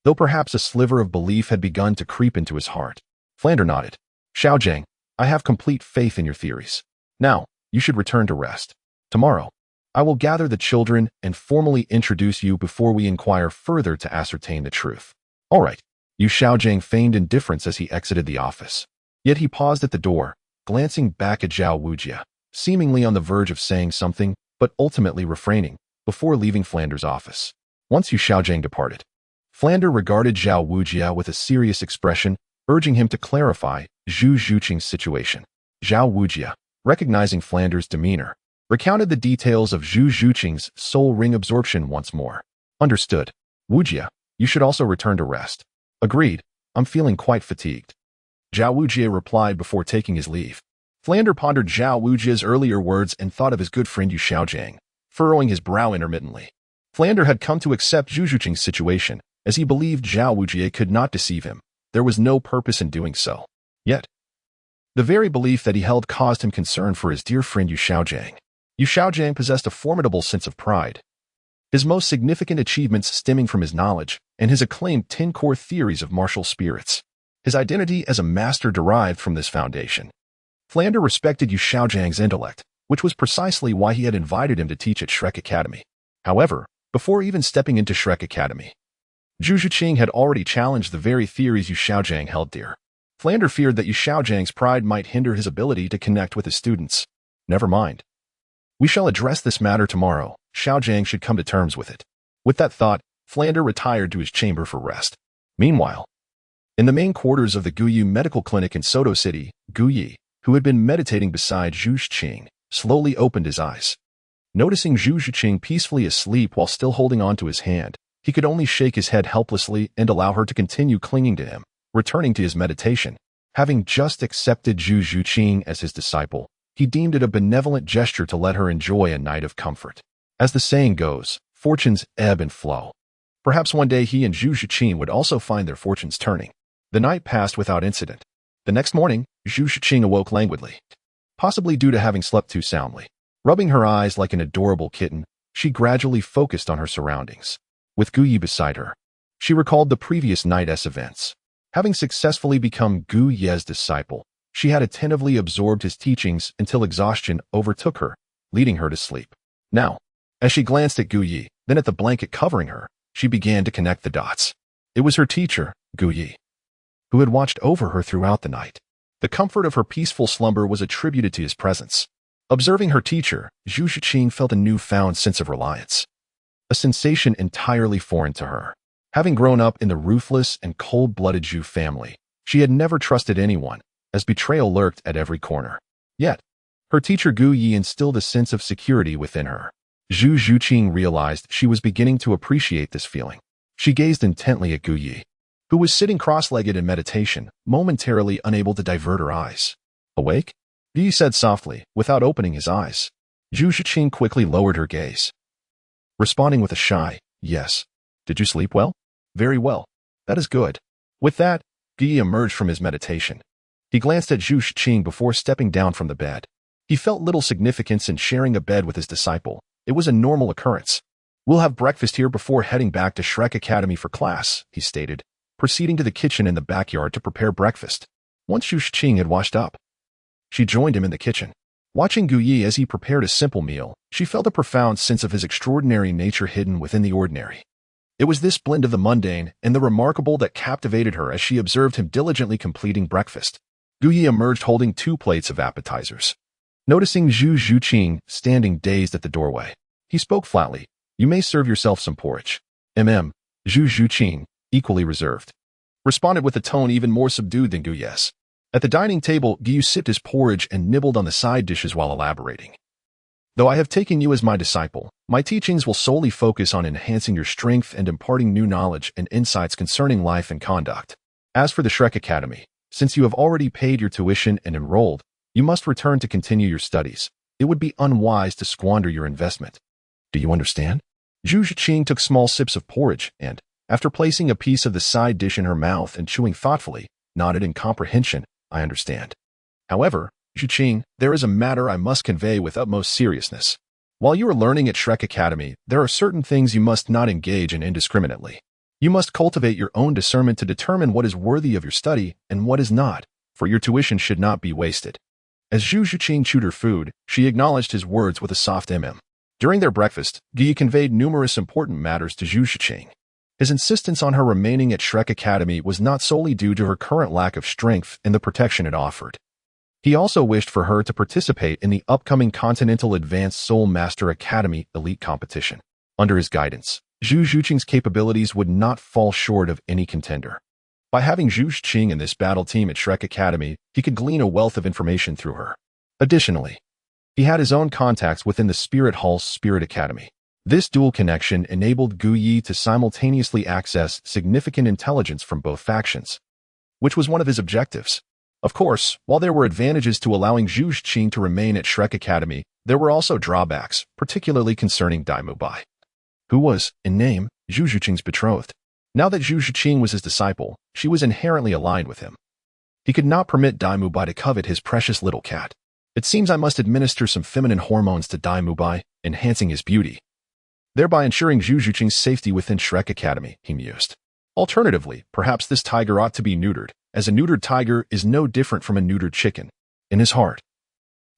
though perhaps a sliver of belief had begun to creep into his heart. Flandre nodded. Xiaojiang, I have complete faith in your theories. Now, you should return to rest. Tomorrow, I will gather the children and formally introduce you before we inquire further to ascertain the truth. All right. Yu Xiaojiang feigned indifference as he exited the office. Yet he paused at the door, glancing back at Zhao Wujie, seemingly on the verge of saying something, but ultimately refraining, before leaving Flandre's office. Once Yu Xiaojiang departed, Flandre regarded Zhao Wujie with a serious expression, urging him to clarify Zhu Zhuqing's situation. Zhao Wujie, recognizing Flandre's demeanor, recounted the details of Zhu Zhuqing's soul ring absorption once more. Understood. Wujie, you should also return to rest. Agreed. I'm feeling quite fatigued. Zhao Wujie replied before taking his leave. Flandre pondered Zhao Wujie's earlier words and thought of his good friend Yu Xiaojiang, furrowing his brow intermittently. Flandre had come to accept Zhu Zhuqing's situation, as he believed Zhao Wujie could not deceive him. There was no purpose in doing so. Yet, The very belief that he held caused him concern for his dear friend Yu Xiaojiang. Yu Xiaojiang possessed a formidable sense of pride. His most significant achievements stemming from his knowledge and his acclaimed 10 core theories of martial spirits. His identity as a master derived from this foundation. Flander respected Yu Xiaojiang's intellect, which was precisely why he had invited him to teach at Shrek Academy. However, before even stepping into Shrek Academy, Zhu Zhuqing had already challenged the very theories Yu Xiaojiang held dear. Flander feared that Yu Xiaojiang's pride might hinder his ability to connect with his students. Never mind. We shall address this matter tomorrow. Xiaojiang should come to terms with it. With that thought, Flander retired to his chamber for rest. Meanwhile, in the main quarters of the Guyu Medical Clinic in Soto City, Gu Yi, who had been meditating beside Zhu Zhuqing, slowly opened his eyes. Noticing Zhu Zhuqing peacefully asleep while still holding on to his hand, he could only shake his head helplessly and allow her to continue clinging to him, returning to his meditation. Having just accepted Zhu Zhuqing as his disciple, he deemed it a benevolent gesture to let her enjoy a night of comfort. As the saying goes, fortunes ebb and flow. Perhaps one day he and Zhu Zhuqing would also find their fortunes turning. The night passed without incident. The next morning, Zhu Zhuqing awoke languidly, possibly due to having slept too soundly. Rubbing her eyes like an adorable kitten, she gradually focused on her surroundings. With Gu Yi beside her, she recalled the previous night's events. Having successfully become Gu Ye's disciple, she had attentively absorbed his teachings until exhaustion overtook her, leading her to sleep. Now, as she glanced at Gu Yi, then at the blanket covering her, she began to connect the dots. It was her teacher, Gu Yi, who had watched over her throughout the night. The comfort of her peaceful slumber was attributed to his presence. Observing her teacher, Zhu Zhuqing felt a newfound sense of reliance, a sensation entirely foreign to her. Having grown up in the ruthless and cold-blooded Zhu family, she had never trusted anyone, as betrayal lurked at every corner. Yet, her teacher Gu Yi instilled a sense of security within her. Zhu Zhuqing realized she was beginning to appreciate this feeling. She gazed intently at Gu Yi, who was sitting cross-legged in meditation, momentarily unable to divert her eyes. Awake? Gu Yi said softly, without opening his eyes. Zhu Zhuqing quickly lowered her gaze, responding with a shy, yes. Did you sleep well? Very well. That is good. With that, Gu Yi emerged from his meditation. He glanced at Zhu Zhuqing before stepping down from the bed. He felt little significance in sharing a bed with his disciple. It was a normal occurrence. We'll have breakfast here before heading back to Shrek Academy for class, he stated, proceeding to the kitchen in the backyard to prepare breakfast. Once Zhu Zhuqing had washed up, she joined him in the kitchen. Watching Gu Yi as he prepared a simple meal, she felt a profound sense of his extraordinary nature hidden within the ordinary. It was this blend of the mundane and the remarkable that captivated her as she observed him diligently completing breakfast. Gu Yi emerged holding 2 plates of appetizers. Noticing Zhu Zhuqing standing dazed at the doorway, he spoke flatly, "You may serve yourself some porridge." Zhu Zhuqing, equally reserved, responded with a tone even more subdued than Gu Yi's. At the dining table, Gu Yi sipped his porridge and nibbled on the side dishes while elaborating. Though I have taken you as my disciple, my teachings will solely focus on enhancing your strength and imparting new knowledge and insights concerning life and conduct. As for the Shrek Academy, since you have already paid your tuition and enrolled, you must return to continue your studies. It would be unwise to squander your investment. Do you understand? Zhu Zhuqing took small sips of porridge and, after placing a piece of the side dish in her mouth and chewing thoughtfully, nodded in comprehension. I understand. However, Zhuqing, there is a matter I must convey with utmost seriousness. While you are learning at Shrek Academy, there are certain things you must not engage in indiscriminately. You must cultivate your own discernment to determine what is worthy of your study and what is not, for your tuition should not be wasted. As Zhu Zhuqing chewed her food, she acknowledged his words with a soft During their breakfast, Gu Yi conveyed numerous important matters to Zhu Zhuqing. His insistence on her remaining at Shrek Academy was not solely due to her current lack of strength and the protection it offered. He also wished for her to participate in the upcoming Continental Advanced Soul Master Academy Elite Competition. Under his guidance, Zhu Zhuqing's capabilities would not fall short of any contender. By having Zhu Zhuqing in this battle team at Shrek Academy, he could glean a wealth of information through her. Additionally, he had his own contacts within the Spirit Hall's Spirit Academy. This dual connection enabled Gu Yi to simultaneously access significant intelligence from both factions, which was one of his objectives. Of course, while there were advantages to allowing Zhu Zhuqing to remain at Shrek Academy, there were also drawbacks, particularly concerning Daimu Bai, who was, in name, Zhu Zhuqing's betrothed. Now that Zhu Zhuqing was his disciple, she was inherently aligned with him. He could not permit Dai Mubai to covet his precious little cat. It seems I must administer some feminine hormones to Dai Mubai, enhancing his beauty, thereby ensuring Zhu Zhuqing's safety within Shrek Academy, he mused. Alternatively, perhaps this tiger ought to be neutered, as a neutered tiger is no different from a neutered chicken. In his heart,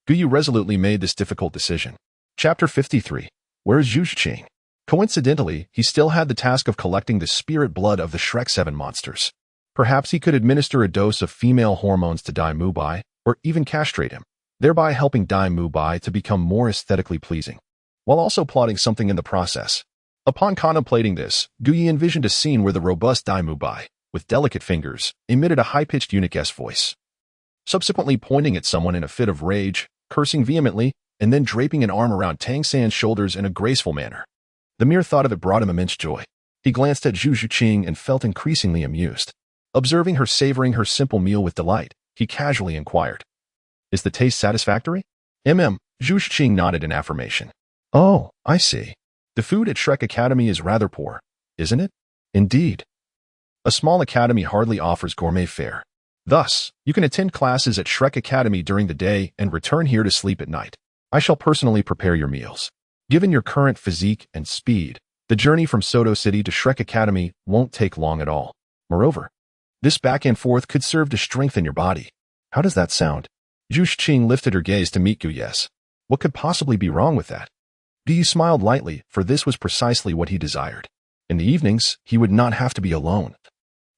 Guyu resolutely made this difficult decision. Chapter 53. Where is Zhu Zhuqing? Coincidentally, he still had the task of collecting the spirit blood of the Shrek 7 monsters. Perhaps he could administer a dose of female hormones to Dai Mubai, or even castrate him, thereby helping Dai Mubai to become more aesthetically pleasing, while also plotting something in the process. Upon contemplating this, Guyi envisioned a scene where the robust Dai Mubai, with delicate fingers, emitted a high-pitched eunuch-esque voice, subsequently pointing at someone in a fit of rage, cursing vehemently, and then draping an arm around Tang San's shoulders in a graceful manner. The mere thought of it brought him immense joy. He glanced at Zhu Zhuqing and felt increasingly amused. Observing her savoring her simple meal with delight, he casually inquired, "Is the taste satisfactory?" Zhu Zhuqing nodded in affirmation. "Oh, I see. The food at Shrek Academy is rather poor, isn't it?" "Indeed. A small academy hardly offers gourmet fare. Thus, you can attend classes at Shrek Academy during the day and return here to sleep at night. I shall personally prepare your meals. Given your current physique and speed, the journey from Soto City to Shrek Academy won't take long at all. Moreover, this back and forth could serve to strengthen your body." "How does that sound?" Zhu Zhuqing lifted her gaze to meet Guyu's. What could possibly be wrong with that? Guyu smiled lightly, for this was precisely what he desired. In the evenings, he would not have to be alone,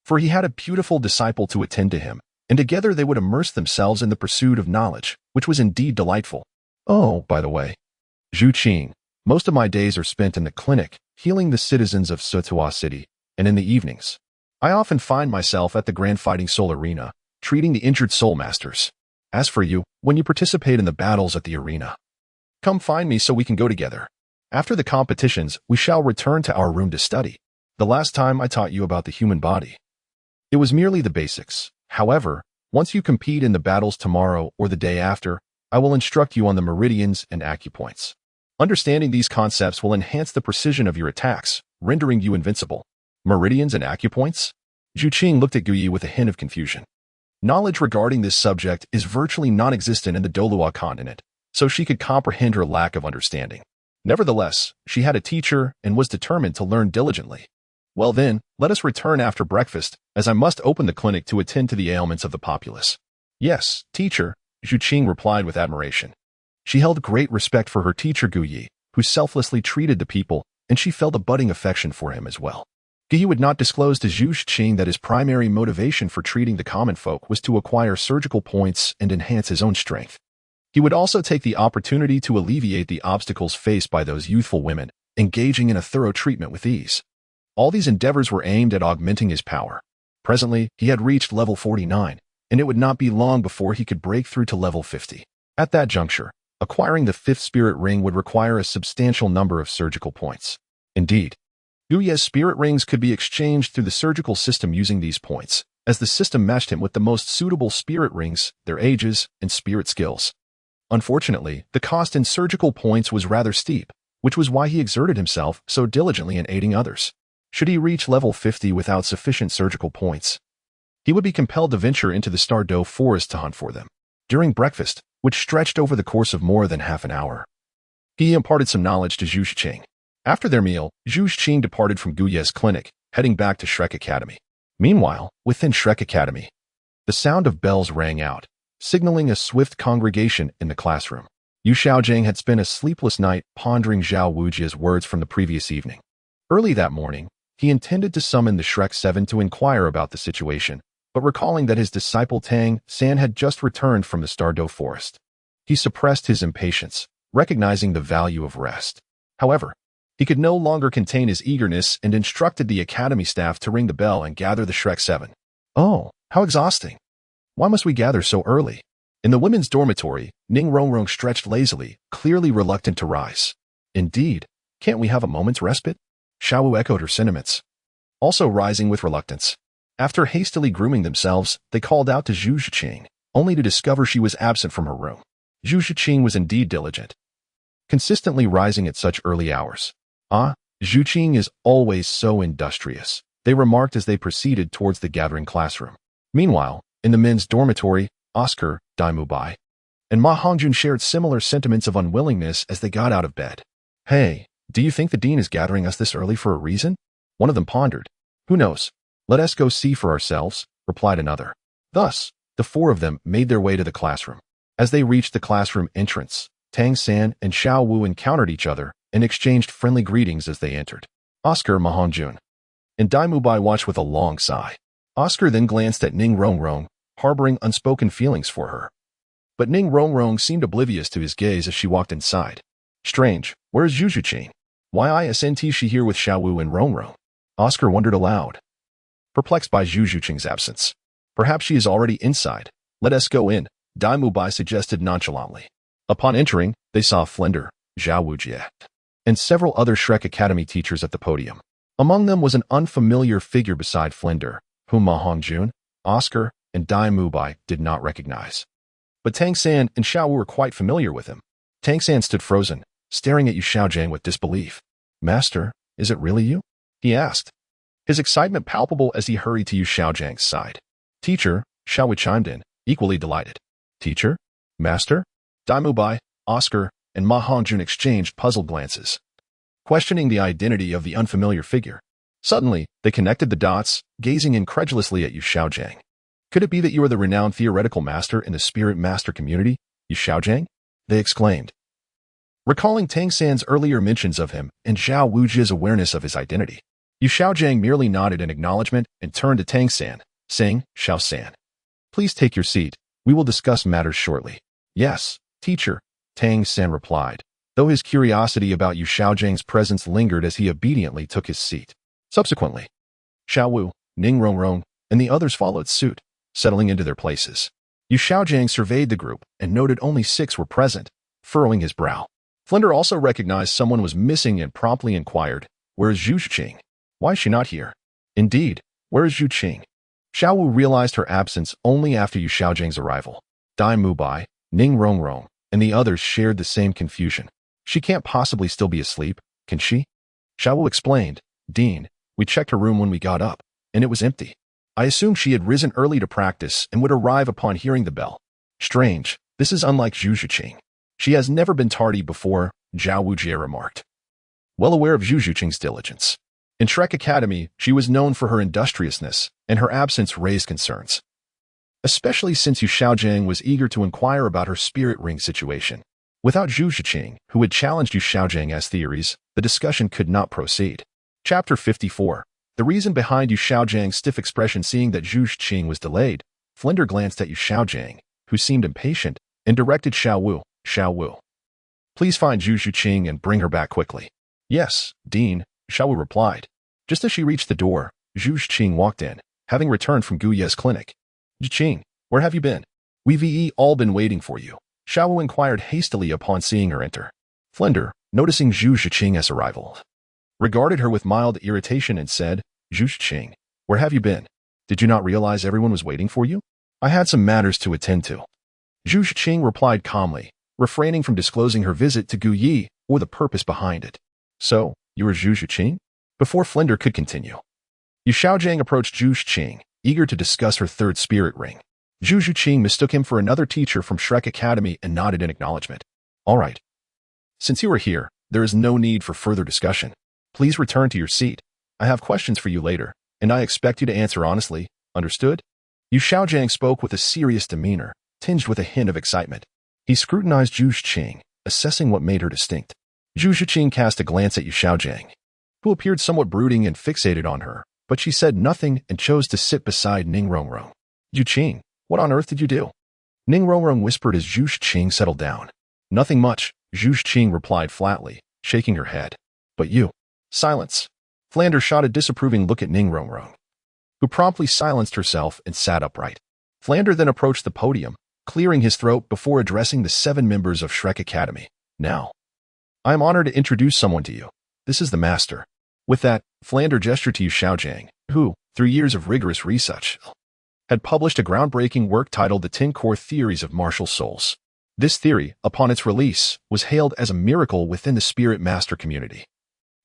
for he had a beautiful disciple to attend to him, and together they would immerse themselves in the pursuit of knowledge, which was indeed delightful. "Oh, by the way, Zhu Qing, most of my days are spent in the clinic, healing the citizens of Soto City, and in the evenings, I often find myself at the Grand Fighting Soul Arena, treating the injured soul masters. As for you, when you participate in the battles at the arena, come find me so we can go together. After the competitions, we shall return to our room to study. The last time I taught you about the human body, it was merely the basics. However, once you compete in the battles tomorrow or the day after, I will instruct you on the meridians and acupoints. Understanding these concepts will enhance the precision of your attacks, rendering you invincible." "Meridians and acupoints?" Zhu Qing looked at Guyi with a hint of confusion. Knowledge regarding this subject is virtually non-existent in the Douluo continent, so she could comprehend her lack of understanding. Nevertheless, she had a teacher and was determined to learn diligently. "Well then, let us return after breakfast, as I must open the clinic to attend to the ailments of the populace." "Yes, teacher," Zhu Qing replied with admiration. She held great respect for her teacher Guyi, who selflessly treated the people, and she felt a budding affection for him as well. Guyi would not disclose to Zhu Zhuqing that his primary motivation for treating the common folk was to acquire surgical points and enhance his own strength. He would also take the opportunity to alleviate the obstacles faced by those youthful women, engaging in a thorough treatment with ease. All these endeavors were aimed at augmenting his power. Presently, he had reached level 49, and it would not be long before he could break through to level 50. At that juncture, acquiring the 5th spirit ring would require a substantial number of surgical points. Indeed, Guyu's spirit rings could be exchanged through the surgical system using these points, as the system matched him with the most suitable spirit rings, their ages, and spirit skills. Unfortunately, the cost in surgical points was rather steep, which was why he exerted himself so diligently in aiding others. Should he reach level 50 without sufficient surgical points, he would be compelled to venture into the Stardow forest to hunt for them. During breakfast, which stretched over the course of more than half an hour, he imparted some knowledge to Zhu Zhuqing. After their meal, Zhu Zhuqing departed from Guyu's clinic, heading back to Shrek Academy. Meanwhile, within Shrek Academy, the sound of bells rang out, signaling a swift congregation in the classroom. Yu Xiaojing had spent a sleepless night pondering Zhao Wujia's words from the previous evening. Early that morning, he intended to summon the Shrek 7 to inquire about the situation, but recalling that his disciple Tang San had just returned from the Stardow forest, he suppressed his impatience, recognizing the value of rest. However, he could no longer contain his eagerness and instructed the academy staff to ring the bell and gather the Shrek 7. "Oh, how exhausting. Why must we gather so early?" In the women's dormitory, Ning Rongrong stretched lazily, clearly reluctant to rise. "Indeed, can't we have a moment's respite?" Xiaowu echoed her sentiments, also rising with reluctance. After hastily grooming themselves, they called out to Zhu Zhuqing, only to discover she was absent from her room. Zhu Zhuqing was indeed diligent, consistently rising at such early hours. "Ah, Zhu Qing is always so industrious," they remarked as they proceeded towards the gathering classroom. Meanwhile, In the men's dormitory, Oscar, Dai Mubai, and Ma Hongjun shared similar sentiments of unwillingness as they got out of bed. Hey, do you think the dean is gathering us this early for a reason? One of them pondered. Who knows? Let us go see for ourselves, replied another. Thus, the four of them made their way to the classroom. As they reached the classroom entrance, Tang San and Xiao Wu encountered each other and exchanged friendly greetings as they entered. Oscar, Ma Hongjun, and Dai Mubai watched with a long sigh. Oscar then glanced at Ning Rongrong, harboring unspoken feelings for her. But Ning Rongrong seemed oblivious to his gaze as she walked inside. Strange, where is Zhu Zhuqing? Why isn't she here with Xiao Wu and Rongrong? Oscar wondered aloud, perplexed by Zhu Zhuqing's absence. Perhaps she is already inside. Let us go in, Dai Mubai suggested nonchalantly. Upon entering, they saw Flender, Zhao Wujie, and several other Shrek Academy teachers at the podium. Among them was an unfamiliar figure beside Flender, whom Ma Hongjun, Oscar, and Dai Mubai did not recognize. But Tang San and Xiao Wu were quite familiar with him. Tang San stood frozen, staring at Yu Xiaojiang with disbelief. Master, is it really you? He asked, his excitement palpable as he hurried to Yu Xiaojiang's side. Teacher, Xiao Wu chimed in, equally delighted. Teacher? Master? Dai Mubai, Oscar, and Ma Hongjun exchanged puzzled glances, questioning the identity of the unfamiliar figure. Suddenly, they connected the dots, gazing incredulously at Yu Xiaojiang. Could it be that you are the renowned theoretical master in the spirit master community, Yu Xiaojiang? They exclaimed, recalling Tang San's earlier mentions of him and Zhao Wujie's awareness of his identity. Yu Xiaojiang merely nodded in acknowledgement and turned to Tang San, saying, Xiao San, please take your seat. We will discuss matters shortly. Yes, teacher, Tang San replied, though his curiosity about Yu Xiaojiang's presence lingered as he obediently took his seat. Subsequently, Xiao Wu, Ning Rongrong, and the others followed suit, settling into their places. Yu Xiaojiang surveyed the group and noted only 6 were present, furrowing his brow. Flender also recognized someone was missing and promptly inquired, where is Zhu Zhuqing? Why is she not here? Indeed, where is Zhu Qing? Xiao Wu realized her absence only after Yu Xiaojiang's arrival. Dai Mubai, Ning Rongrong, and the others shared the same confusion. She can't possibly still be asleep, can she? Xiao Wu explained, Dean, we checked her room when we got up, and it was empty. I assumed she had risen early to practice and would arrive upon hearing the bell. Strange, this is unlike Zhu Zhuqing. She has never been tardy before, Zhao Wujie remarked, well aware of Zhu Zhuqing's diligence. In Shrek Academy, she was known for her industriousness, and her absence raised concerns, especially since Yu Xiaojiang was eager to inquire about her spirit ring situation. Without Zhu Zhuqing, who had challenged Yu Xiaojiang as theories, the discussion could not proceed. Chapter 54. The reason behind Yu Xiaojiang's stiff expression seeing that Zhu Zhuqing was delayed, Flender glanced at Yu Xiaojiang, who seemed impatient, and directed Xiao Wu, please find Zhu Zhuqing and bring her back quickly. Yes, Dean, Xiao Wu replied. Just as she reached the door, Zhu Zhuqing walked in, having returned from Gu Ye's clinic. Zhuqing, where have you been? We've all been waiting for you, Xiao Wu inquired hastily upon seeing her enter. Flender, noticing Zhu Zhuqing's arrival, regarded her with mild irritation and said, Zhu Zhuqing, where have you been? Did you not realize everyone was waiting for you? I had some matters to attend to. Zhu Zhuqing replied calmly, refraining from disclosing her visit to Gu Yi or the purpose behind it. So, you are Zhu Zhuqing? Before Flender could continue, Yu Xiaojiang approached Zhu Zhuqing, eager to discuss her third spirit ring. Zhu Zhuqing mistook him for another teacher from Shrek Academy and nodded in acknowledgement. All right. Since you are here, there is no need for further discussion. Please return to your seat. I have questions for you later, and I expect you to answer honestly. Understood? Yu Xiaojiang spoke with a serious demeanor, tinged with a hint of excitement. He scrutinized Zhu Zhuqing, assessing what made her distinct. Zhu Zhuqing cast a glance at Yu Xiaojiang, who appeared somewhat brooding and fixated on her, but she said nothing and chose to sit beside Ning Rongrong. Zhuqing, what on earth did you do? Ning Rongrong whispered as Zhu Zhuqing settled down. Nothing much, Zhu Zhuqing replied flatly, shaking her head. But you. Silence. Flander shot a disapproving look at Ning Rongrong, who promptly silenced herself and sat upright. Flander then approached the podium, clearing his throat before addressing the 7 members of Shrek Academy. Now, I am honored to introduce someone to you. This is the master. With that, Flander gestured to Yu Xiaojiang, who, through years of rigorous research, had published a groundbreaking work titled The 10 Core Theories of Martial Souls. This theory, upon its release, was hailed as a miracle within the Spirit Master community,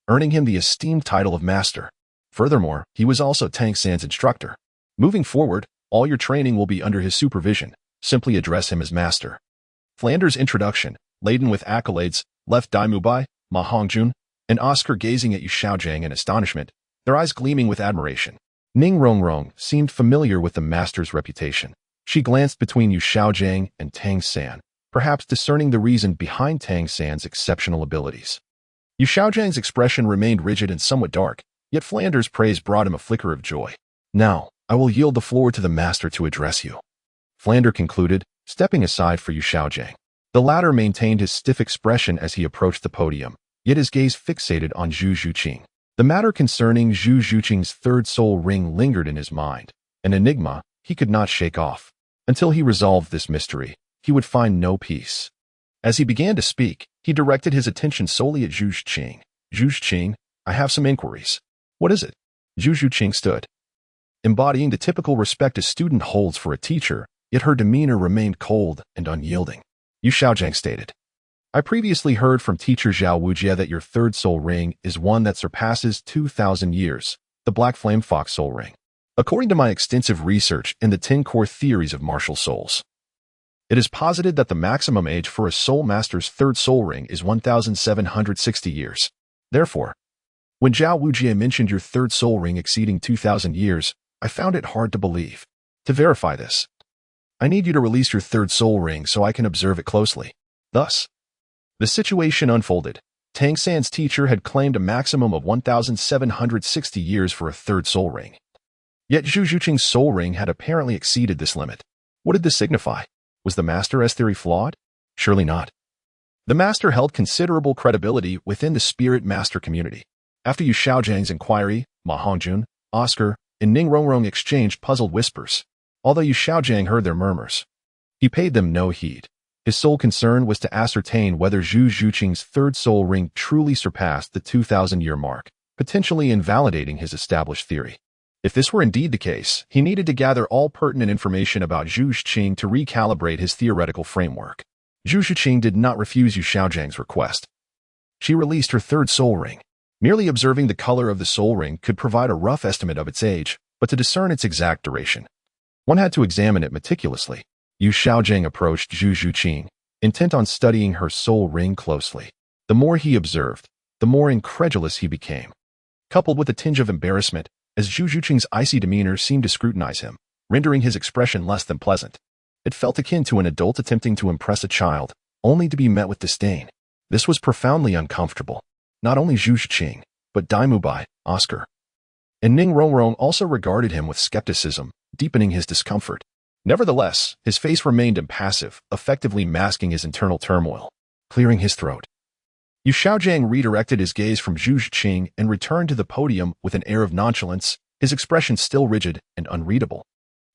earning him the esteemed title of Master. Furthermore, he was also Tang San's instructor. Moving forward, All your training will be under his supervision. Simply address him as master. Flanders' introduction, laden with accolades, left Daimubai, Ma Hongjun, and Oscar gazing at Yu Xiaojiang in astonishment, their eyes gleaming with admiration. Ning Rongrong seemed familiar with the master's reputation. She glanced between Yu Xiaojiang and Tang San, perhaps discerning the reason behind Tang San's exceptional abilities. Yu Xiaojiang's expression remained rigid and somewhat dark, yet Flanders' praise brought him a flicker of joy. Now, I will yield the floor to the master to address you. Flander concluded, stepping aside for Yu Xiaojiang. The latter maintained his stiff expression as he approached the podium, yet his gaze fixated on Zhu Zhuqing. The matter concerning Zhu Zhuqing's third soul ring lingered in his mind, an enigma he could not shake off. Until he resolved this mystery, he would find no peace. As he began to speak, he directed his attention solely at Zhu Zhuqing. Zhu Zhuqing, I have some inquiries. What is it? Zhu Zhuqing stood, embodying the typical respect a student holds for a teacher, yet her demeanor remained cold and unyielding. Yu Xiaojiang stated, I previously heard from teacher Zhao Wujie that your third soul ring is one that surpasses 2,000 years, the Black Flame Fox soul ring. According to my extensive research in the 10 core theories of martial souls, it is posited that the maximum age for a soul master's third soul ring is 1,760 years. Therefore, when Zhao Wujie mentioned your third soul ring exceeding 2,000 years, I found it hard to believe. To verify this, I need you to release your third soul ring so I can observe it closely. Thus, the situation unfolded. Tang San's teacher had claimed a maximum of 1,760 years for a third soul ring. Yet Zhu Zhuqing's soul ring had apparently exceeded this limit. What did this signify? Was the master's theory flawed? Surely not. The master held considerable credibility within the spirit master community. After Yu Xiaojiang's inquiry, Ma Hongjun, Oscar, and Ning Rongrong exchanged puzzled whispers. Although Yu Xiaojiang heard their murmurs, he paid them no heed. His sole concern was to ascertain whether Zhu Zhuqing's third soul ring truly surpassed the 2,000-year mark, potentially invalidating his established theory. If this were indeed the case, he needed to gather all pertinent information about Zhu Zhuqing to recalibrate his theoretical framework. Zhu Zhuqing did not refuse Yu Xiaojiang's request. She released her third soul ring. Merely observing the color of the soul ring could provide a rough estimate of its age, but to discern its exact duration, one had to examine it meticulously. Yu Xiaojiang approached Zhu Zhuqing, intent on studying her soul ring closely. The more he observed, the more incredulous he became, coupled with a tinge of embarrassment, as Zhu Zhuqing's icy demeanor seemed to scrutinize him, rendering his expression less than pleasant. It felt akin to an adult attempting to impress a child, only to be met with disdain. This was profoundly uncomfortable. Not only Zhu Zhuqing, but Daimubai, Oscar, and Ning Rongrong also regarded him with skepticism, deepening his discomfort. Nevertheless, his face remained impassive, effectively masking his internal turmoil. Clearing his throat, Yu Xiaojiang redirected his gaze from Zhu Zhuqing and returned to the podium with an air of nonchalance, his expression still rigid and unreadable.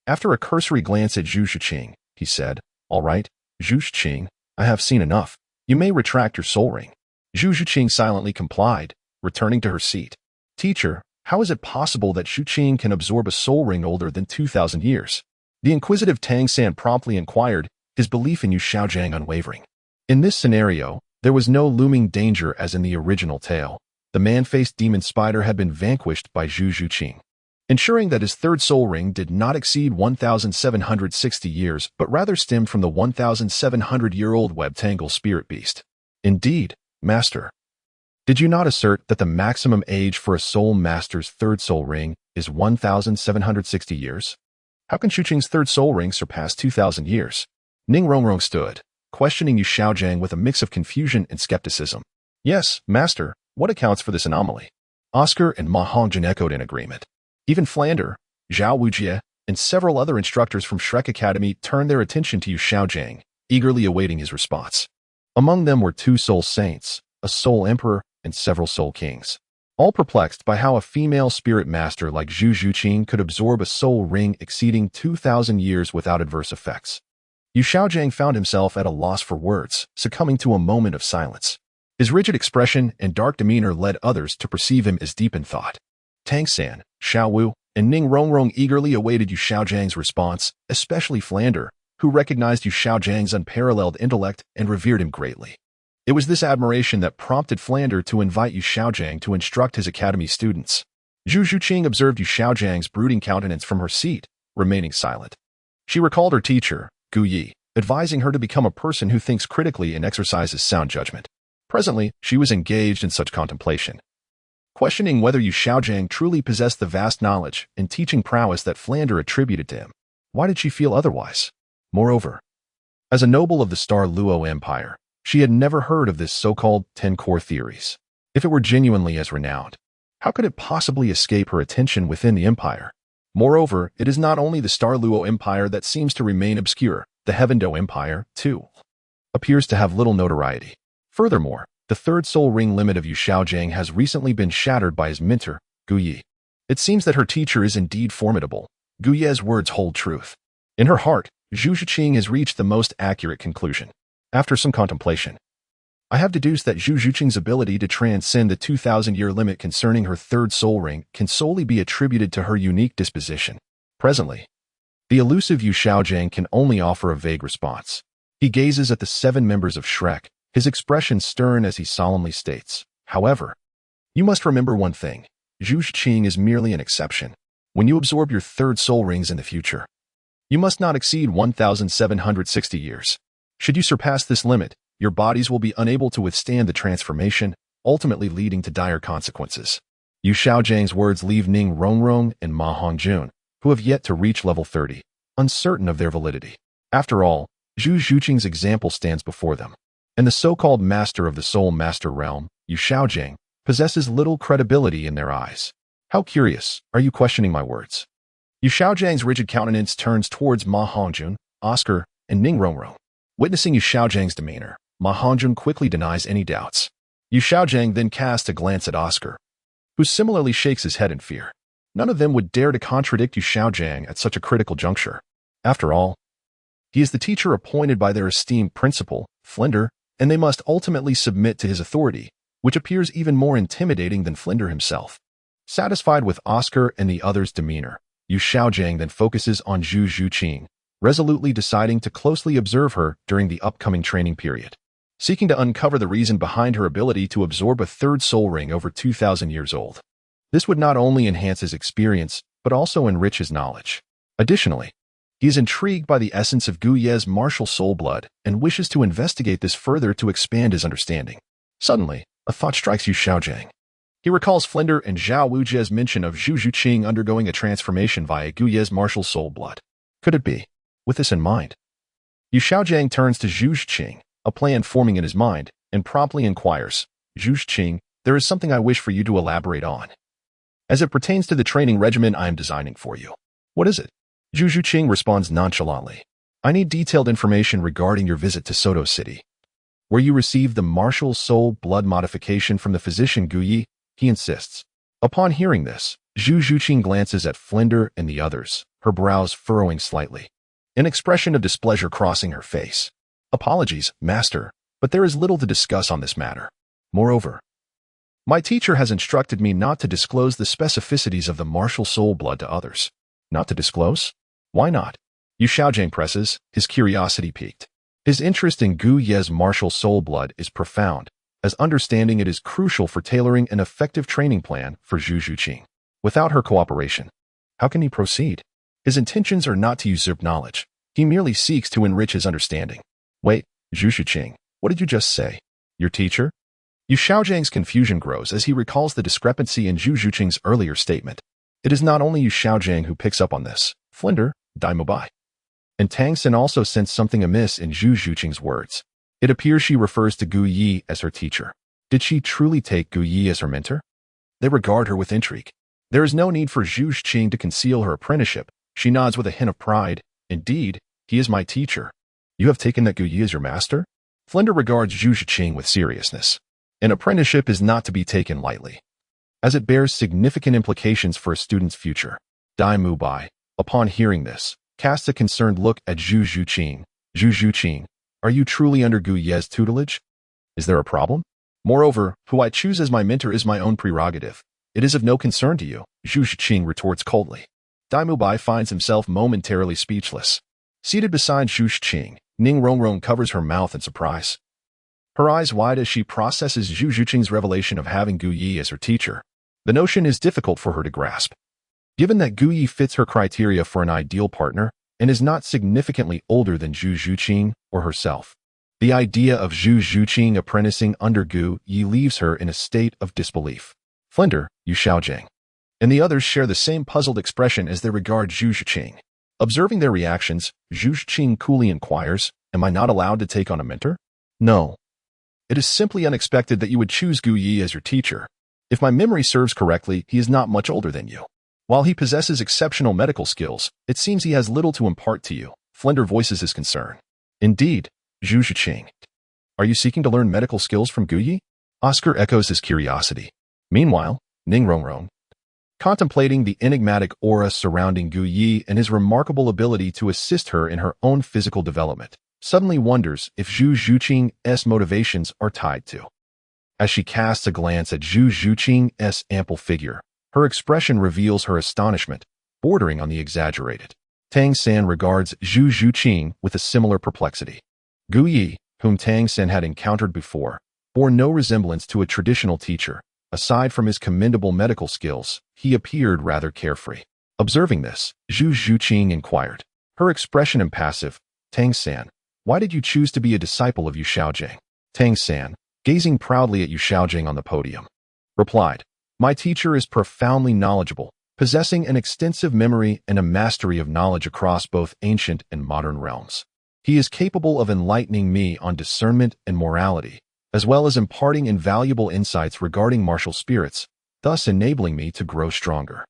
After a cursory glance at Zhu Zhuqing, he said, All right, Zhu Zhuqing, I have seen enough. You may retract your soul ring. Zhu Zhuqing silently complied, returning to her seat. Teacher, how is it possible that Zhuqing can absorb a soul ring older than 2,000 years? The inquisitive Tang San promptly inquired, his belief in Yu Xiaojiang unwavering. In this scenario, there was no looming danger as in the original tale. The man-faced demon spider had been vanquished by Zhu Zhuqing, ensuring that his third soul ring did not exceed 1,760 years, but rather stemmed from the 1,700-year-old web-tangle spirit beast. Indeed, Master, did you not assert that the maximum age for a soul master's third soul ring is 1,760 years? How can Zhuqing's third soul ring surpass 2,000 years? Ning Rongrong stood, questioning Yu Xiaojiang with a mix of confusion and skepticism. Yes, Master, what accounts for this anomaly? Oscar and Ma Hongjun echoed in agreement. Even Flander, Zhao Wujie, and several other instructors from Shrek Academy turned their attention to Yu Xiaojiang, eagerly awaiting his response. Among them were 2 soul saints, a soul emperor, and several soul kings, all perplexed by how a female spirit master like Zhu Zhuqing could absorb a soul ring exceeding 2,000 years without adverse effects. Yu Xiaojiang found himself at a loss for words, succumbing to a moment of silence. His rigid expression and dark demeanor led others to perceive him as deep in thought. Tang San, Xiao Wu, and Ning Rongrong eagerly awaited Yu Xiaojiang's response, especially Flander, who recognized Yu Xiaojiang's unparalleled intellect and revered him greatly. It was this admiration that prompted Flander to invite Yu Xiaojiang to instruct his academy students. Zhu Zhuqing observed Yu Xiaojiang's brooding countenance from her seat, remaining silent. She recalled her teacher, Gu Yi, advising her to become a person who thinks critically and exercises sound judgment. Presently, she was engaged in such contemplation, questioning whether Yu Xiaojiang truly possessed the vast knowledge and teaching prowess that Flander attributed to him. Why did she feel otherwise? Moreover, as a noble of the Star Luo Empire, she had never heard of this so-called 10 core theories. If it were genuinely as renowned, how could it possibly escape her attention within the empire? Moreover, it is not only the Star Luo Empire that seems to remain obscure. The Heaven Do Empire, too, appears to have little notoriety. Furthermore, the third soul ring limit of Yu Xiaojiang has recently been shattered by his mentor, Gu Yi. It seems that her teacher is indeed formidable. Gu Ye's words hold truth. In her heart, Zhu Zhuqing has reached the most accurate conclusion. After some contemplation, I have deduced that Zhu Zhuqing's ability to transcend the 2,000-year limit concerning her third soul ring can solely be attributed to her unique disposition. Presently, the elusive Yu Xiaojiang can only offer a vague response. He gazes at the 7 members of Shrek, his expression stern as he solemnly states, "However, you must remember one thing. Zhu Zhuqing is merely an exception. When you absorb your third soul rings in the future, you must not exceed 1,760 years. Should you surpass this limit, your bodies will be unable to withstand the transformation, ultimately leading to dire consequences." Yu Xiaojiang's words leave Ning Rongrong and Ma Hongjun, who have yet to reach level 30, uncertain of their validity. After all, Zhu Zhuqing's example stands before them, and the so-called master of the Soul Master realm, Yu Xiaojiang, possesses little credibility in their eyes. How curious, are you questioning my words? Yu Xiaojiang's rigid countenance turns towards Ma Hongjun, Oscar, and Ning Rongrong. Witnessing Yu Xiaojiang's demeanor, Ma Hongjun quickly denies any doubts. Yu Xiaojiang then casts a glance at Oscar, who similarly shakes his head in fear. None of them would dare to contradict Yu Xiaojiang at such a critical juncture. After all, he is the teacher appointed by their esteemed principal, Flinder, and they must ultimately submit to his authority, which appears even more intimidating than Flinder himself. Satisfied with Oscar and the others' demeanor, Yu Xiaojiang then focuses on Zhu Zhuqing, resolutely deciding to closely observe her during the upcoming training period, seeking to uncover the reason behind her ability to absorb a third soul ring over 2,000 years old. This would not only enhance his experience, but also enrich his knowledge. Additionally, he is intrigued by the essence of Gu Ye's martial soul blood and wishes to investigate this further to expand his understanding. Suddenly, a thought strikes Yu Xiaojiang. He recalls Flinder and Zhao Wujie's mention of Zhu Zhuqing undergoing a transformation via Gu Ye's martial soul blood. Could it be? With this in mind, Yu Xiaojiang turns to Zhu Zhuqing, a plan forming in his mind, and promptly inquires, "Zhu Zhuqing, there is something I wish for you to elaborate on, as it pertains to the training regimen I am designing for you." "What is it?" Zhu Zhuqing responds nonchalantly. "I need detailed information regarding your visit to Soto City, where you received the martial soul blood modification from the physician Gu Yi," he insists. Upon hearing this, Zhu Zhuqing glances at Flinder and the others, her brows furrowing slightly, an expression of displeasure crossing her face. "Apologies, master, but there is little to discuss on this matter. Moreover, my teacher has instructed me not to disclose the specificities of the martial soul blood to others." "Not to disclose? Why not?" Yu Xiaojiang presses, his curiosity piqued. His interest in Gu Ye's martial soul blood is profound, as understanding it is crucial for tailoring an effective training plan for Zhu Zhuqing. Without her cooperation, how can he proceed? His intentions are not to usurp knowledge. He merely seeks to enrich his understanding. "Wait, Zhu Zhuqing, what did you just say? Your teacher?" Yu Xiaojiang's confusion grows as he recalls the discrepancy in Zhu Zhuqing's earlier statement. It is not only Yu Xiaojiang who picks up on this. Flinder, Dai Mubai, and Tang San also sense something amiss in Zhu Zhuqing's words. It appears she refers to Gu Yi as her teacher. Did she truly take Gu Yi as her mentor? They regard her with intrigue. There is no need for Zhu Zhuqing to conceal her apprenticeship. She nods with a hint of pride. "Indeed, he is my teacher." "You have taken that Gu Yi as your master?" Flinder regards Zhu Zhuqing with seriousness. An apprenticeship is not to be taken lightly, as it bears significant implications for a student's future. Dai Mubai, upon hearing this, casts a concerned look at Zhu Zhuqing. "Zhu Zhuqing, are you truly under Gu Ye's tutelage? Is there a problem? Moreover, who I choose as my mentor is my own prerogative. It is of no concern to you," Zhu Zhuqing retorts coldly. Dai Mubai finds himself momentarily speechless. Seated beside Zhu Zhuqing, Ning Rongrong covers her mouth in surprise, her eyes wide as she processes Zhu Zhuqing's revelation of having Gu Yi as her teacher. The notion is difficult for her to grasp. Given that Gu Yi fits her criteria for an ideal partner and is not significantly older than Zhu Zhuqing or herself, the idea of Zhu Zhuqing apprenticing under Gu Yi leaves her in a state of disbelief. Flender, Yu Xiaojiang, and the others share the same puzzled expression as they regard Zhu Zhuqing. Observing their reactions, Zhu Zhuqing coolly inquires, "Am I not allowed to take on a mentor?" "No. It is simply unexpected that you would choose Gu Yi as your teacher. If my memory serves correctly, he is not much older than you. While he possesses exceptional medical skills, it seems he has little to impart to you." Flender voices his concern. "Indeed, Zhu Zhuqing. Are you seeking to learn medical skills from Gu Yi?" Oscar echoes his curiosity. Meanwhile, Ning Rongrong, contemplating the enigmatic aura surrounding Gu Yi and his remarkable ability to assist her in her own physical development, suddenly wonders if Zhu Zhuqing's motivations are tied to. As she casts a glance at Zhu Zhuqing's ample figure, her expression reveals her astonishment, bordering on the exaggerated. Tang San regards Zhu Zhuqing with a similar perplexity. Gu Yi, whom Tang San had encountered before, bore no resemblance to a traditional teacher. Aside from his commendable medical skills, he appeared rather carefree. Observing this, Zhu Zhuqing inquired, her expression impassive, "Tang San, why did you choose to be a disciple of Yu Xiaojiang?" Tang San, gazing proudly at Yu Xiaojiang on the podium, replied, "My teacher is profoundly knowledgeable, possessing an extensive memory and a mastery of knowledge across both ancient and modern realms. He is capable of enlightening me on discernment and morality, as well as imparting invaluable insights regarding martial spirits, thus enabling me to grow stronger."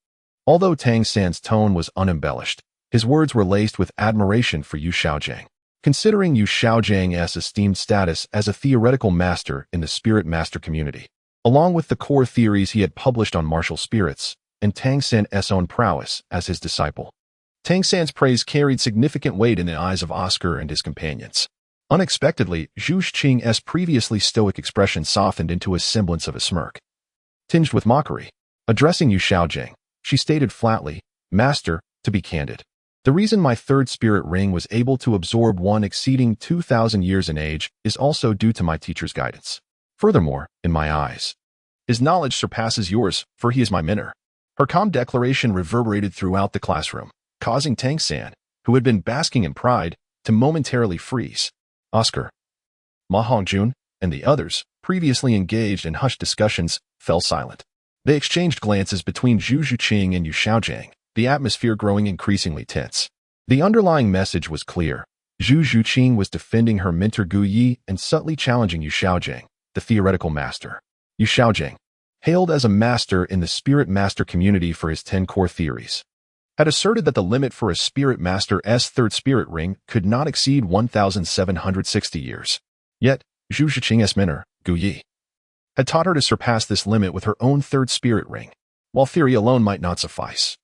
Although Tang San's tone was unembellished, his words were laced with admiration for Yu Xiaojiang. Considering Yu Xiaojiang's esteemed status as a theoretical master in the spirit master community, along with the core theories he had published on martial spirits, and Tang San's own prowess as his disciple, Tang San's praise carried significant weight in the eyes of Oscar and his companions. Unexpectedly, Zhu Zhuqing's previously stoic expression softened into a semblance of a smirk, tinged with mockery. Addressing Yu Xiaojiang, she stated flatly, "Master, to be candid, the reason my third spirit ring was able to absorb one exceeding 2,000 years in age is also due to my teacher's guidance. Furthermore, in my eyes, his knowledge surpasses yours, for he is my mentor." Her calm declaration reverberated throughout the classroom, causing Tang San, who had been basking in pride, to momentarily freeze. Oscar, Ma Hongjun, and the others, previously engaged in hushed discussions, fell silent. They exchanged glances between Zhu Zhuqing and Yu Xiaojiang, the atmosphere growing increasingly tense. The underlying message was clear. Zhu Zhuqing was defending her mentor Gu Yi and subtly challenging Yu Xiaojiang, the theoretical master. Yu Xiaojiang, hailed as a master in the spirit master community for his 10 core theories, had asserted that the limit for a spirit master's third spirit ring could not exceed 1,760 years. Yet, Zhu Zhuqing's mentor, Gu Yi, had taught her to surpass this limit with her own third spirit ring, while theory alone might not suffice.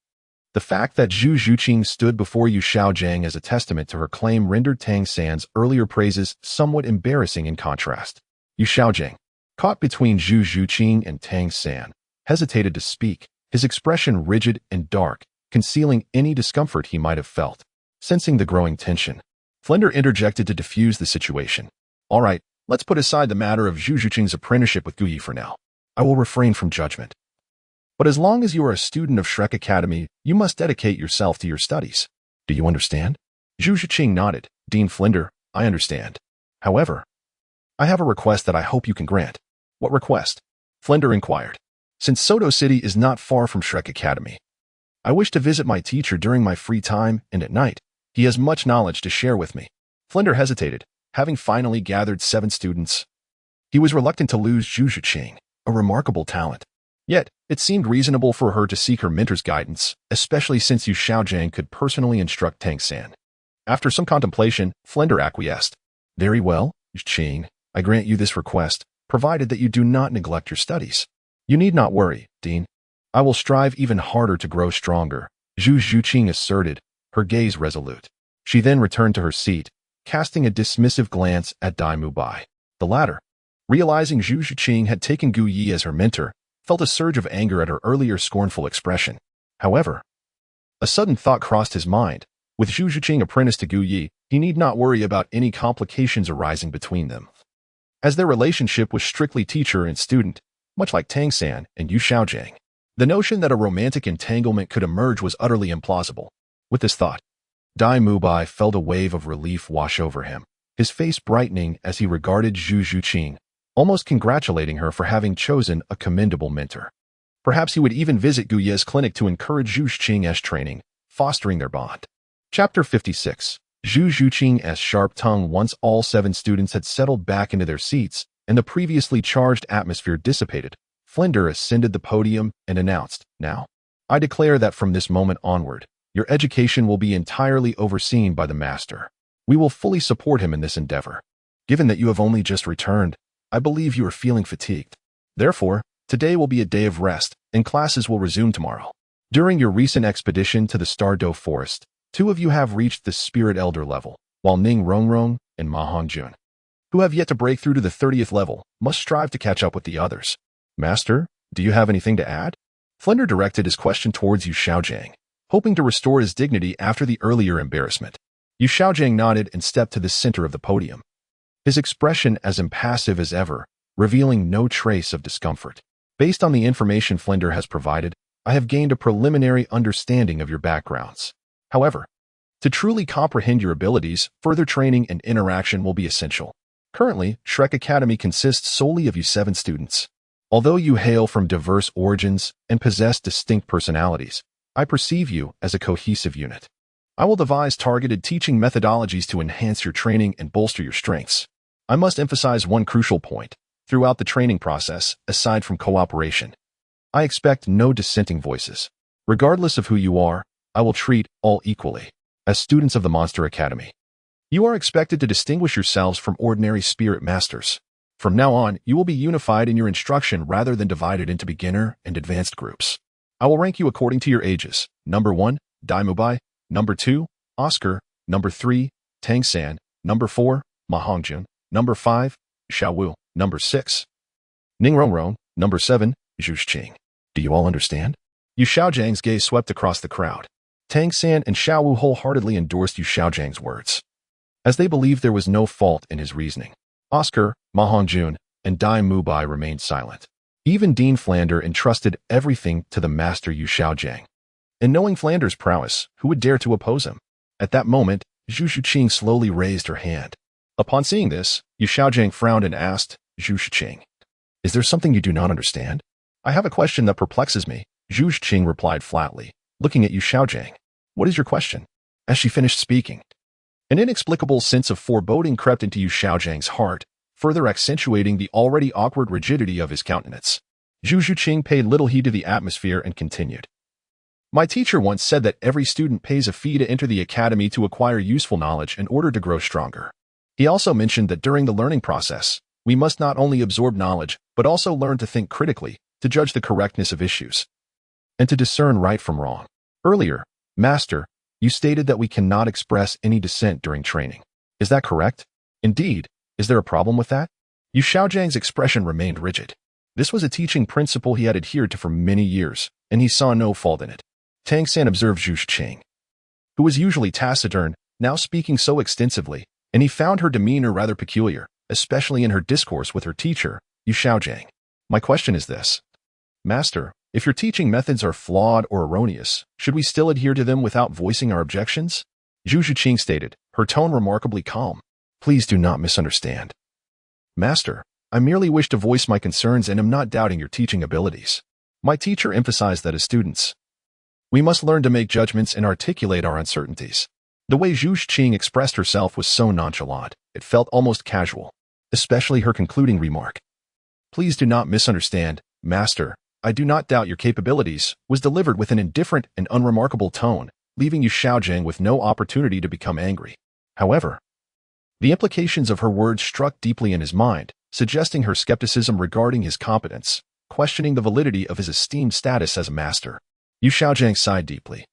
The fact that Zhu Zhuqing stood before Yu Xiaojiang as a testament to her claim rendered Tang San's earlier praises somewhat embarrassing in contrast. Yu Xiaojiang, caught between Zhu Zhuqing and Tang San, hesitated to speak, his expression rigid and dark, concealing any discomfort he might have felt. Sensing the growing tension, Flender interjected to diffuse the situation. "All right, let's put aside the matter of Zhu Zhuqing's apprenticeship with Gu Yi for now. I will refrain from judgment. But as long as you are a student of Shrek Academy, you must dedicate yourself to your studies. Do you understand?" Zhu Zhuqing nodded. "Dean Flender, I understand. However, I have a request that I hope you can grant." "What request?" Flender inquired. "Since Soto City is not far from Shrek Academy, I wish to visit my teacher during my free time and at night. He has much knowledge to share with me." Flender hesitated, having finally gathered 7 students. He was reluctant to lose Zhu Zhuqing, a remarkable talent. Yet, it seemed reasonable for her to seek her mentor's guidance, especially since Yu Xiaojiang could personally instruct Tang San. After some contemplation, Flender acquiesced. "Very well, Zhuqing, I grant you this request, provided that you do not neglect your studies. You need not worry, Dean. I will strive even harder to grow stronger," Zhu Zhuqing asserted, her gaze resolute. She then returned to her seat, casting a dismissive glance at Dai Mubai. The latter, realizing Zhu Zhuqing had taken Gu Yi as her mentor, felt a surge of anger at her earlier scornful expression. However, a sudden thought crossed his mind. With Zhu Zhuqing apprenticed to Gu Yi, he need not worry about any complications arising between them, as their relationship was strictly teacher and student, much like Tang San and Yu Xiaojiang. The notion that a romantic entanglement could emerge was utterly implausible. With this thought, Dai Mubai felt a wave of relief wash over him, his face brightening as he regarded Zhu Zhuqing, almost congratulating her for having chosen a commendable mentor. Perhaps he would even visit Gu Ye's clinic to encourage Zhu Zhuqing's training, fostering their bond. Chapter 56. Zhu Zhuqing's sharp tongue. Once all 7 students had settled back into their seats and the previously charged atmosphere dissipated, Flender ascended the podium and announced, "Now, I declare that from this moment onward, your education will be entirely overseen by the master. We will fully support him in this endeavor. Given that you have only just returned, I believe you are feeling fatigued. Therefore, today will be a day of rest, and classes will resume tomorrow. During your recent expedition to the Stardo Forest, 2 of you have reached the Spirit Elder level, while Ning Rongrong and Ma Hongjun, who have yet to break through to the 30th level, must strive to catch up with the others. Master, do you have anything to add?" Flender directed his question towards Yu Xiaojiang, hoping to restore his dignity after the earlier embarrassment. Yu Xiaojiang nodded and stepped to the center of the podium, his expression as impassive as ever, revealing no trace of discomfort. "Based on the information Flender has provided, I have gained a preliminary understanding of your backgrounds. However, to truly comprehend your abilities, further training and interaction will be essential. Currently, Shrek Academy consists solely of you 7 students. Although you hail from diverse origins and possess distinct personalities, I perceive you as a cohesive unit. I will devise targeted teaching methodologies to enhance your training and bolster your strengths. I must emphasize one crucial point. Throughout the training process, aside from cooperation, I expect no dissenting voices. Regardless of who you are, I will treat all equally. As students of the Monster Academy, you are expected to distinguish yourselves from ordinary spirit masters. From now on, you will be unified in your instruction rather than divided into beginner and advanced groups. I will rank you according to your ages. Number 1, Dai Mubai. Number 2, Oscar. Number 3, Tang San. Number 4, Ma Hongjun. Number 5, Xiao Wu. Number 6, Ning Rongrong. Number 7, Zhu Zhuqing. Do you all understand?" Yu Xiaojiang's gaze swept across the crowd. Tang San and Xiao Wu wholeheartedly endorsed Yu Xiaojiang's words, as they believed there was no fault in his reasoning. Oscar, Ma Hongjun, and Dai Mubai remained silent. Even Dean Flander entrusted everything to the master Yu Xiaojiang. And knowing Flander's prowess, who would dare to oppose him? At that moment, Zhu Zhuqing slowly raised her hand. Upon seeing this, Yu Xiaojiang frowned and asked, "Zhu Zhuqing, is there something you do not understand?" "I have a question that perplexes me," Zhu Zhuqing replied flatly, looking at Yu Xiaojiang. "What is your question?" As she finished speaking, an inexplicable sense of foreboding crept into Yu Xiaojiang's heart, further accentuating the already awkward rigidity of his countenance. Zhu Zhuqing paid little heed to the atmosphere and continued. "My teacher once said that every student pays a fee to enter the academy to acquire useful knowledge in order to grow stronger. He also mentioned that during the learning process, we must not only absorb knowledge, but also learn to think critically, to judge the correctness of issues, and to discern right from wrong. Earlier, Master, you stated that we cannot express any dissent during training. Is that correct? Indeed. Is there a problem with that?" Yu Xiaojiang's expression remained rigid. This was a teaching principle he had adhered to for many years, and he saw no fault in it. Tang San observed Zhu Zhuqing, who was usually taciturn, now speaking so extensively, and he found her demeanor rather peculiar, especially in her discourse with her teacher, Yu Xiaojiang. "My question is this. Master, if your teaching methods are flawed or erroneous, should we still adhere to them without voicing our objections?" Zhu Zhuqing stated, her tone remarkably calm. "Please do not misunderstand. Master, I merely wish to voice my concerns and am not doubting your teaching abilities. My teacher emphasized that as students, we must learn to make judgments and articulate our uncertainties." The way Zhu Zhuqing expressed herself was so nonchalant, it felt almost casual, especially her concluding remark. "Please do not misunderstand, Master. I do not doubt your capabilities," was delivered with an indifferent and unremarkable tone, leaving Yu Xiaojiang with no opportunity to become angry. However, the implications of her words struck deeply in his mind, suggesting her skepticism regarding his competence, questioning the validity of his esteemed status as a master. Yu Xiaojiang sighed deeply.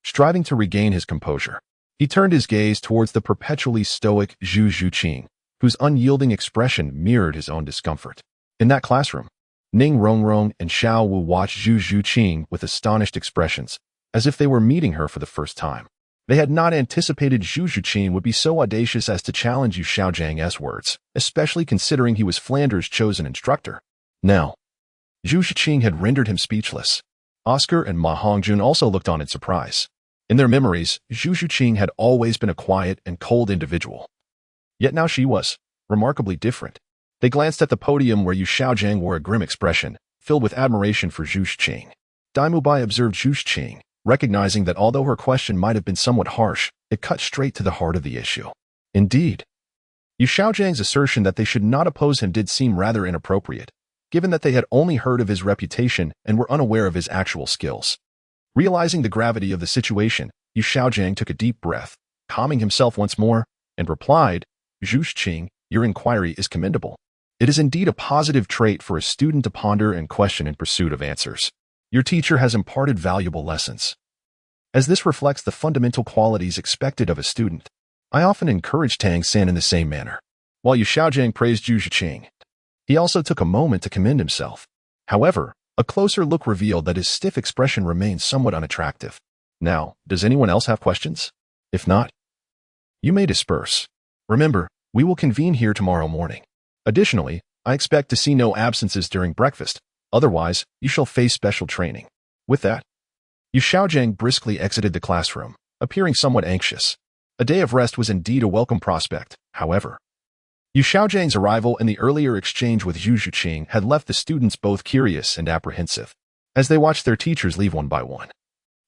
Striving to regain his composure, he turned his gaze towards the perpetually stoic Zhu Zhuqing, whose unyielding expression mirrored his own discomfort. In that classroom, Ning Rongrong and Xiao Wu watched Zhu Zhuqing with astonished expressions, as if they were meeting her for the first time. They had not anticipated Zhu Zhuqing would be so audacious as to challenge Yu Xiaojiang's words, especially considering he was Flanders' chosen instructor. Now, Zhu Zhuqing had rendered him speechless. Oscar and Ma Hongjun also looked on in surprise. In their memories, Zhu Zhuqing had always been a quiet and cold individual. Yet now she was remarkably different. They glanced at the podium where Yu Xiaojiang wore a grim expression, filled with admiration for Zhu Zhuqing. Dai Mubai observed Zhu Zhuqing, recognizing that although her question might have been somewhat harsh, it cut straight to the heart of the issue. Indeed, Yu Xiaojiang's assertion that they should not oppose him did seem rather inappropriate, given that they had only heard of his reputation and were unaware of his actual skills. Realizing the gravity of the situation, Yu Xiaojiang took a deep breath, calming himself once more, and replied, Zhu Zhuqing, your inquiry is commendable. It is indeed a positive trait for a student to ponder and question in pursuit of answers. Your teacher has imparted valuable lessons. As this reflects the fundamental qualities expected of a student, I often encourage Tang San in the same manner. While Yu Xiaojiang praised Zhu Zhuqing, he also took a moment to commend himself. However, a closer look revealed that his stiff expression remained somewhat unattractive. Now, does anyone else have questions? If not, you may disperse. Remember, we will convene here tomorrow morning. Additionally, I expect to see no absences during breakfast. Otherwise, you shall face special training. With that, Yu Xiaojiang briskly exited the classroom, appearing somewhat anxious. A day of rest was indeed a welcome prospect, however. Yu Xiaojiang's arrival and the earlier exchange with Zhu Zhuqing had left the students both curious and apprehensive. As they watched their teachers leave one by one,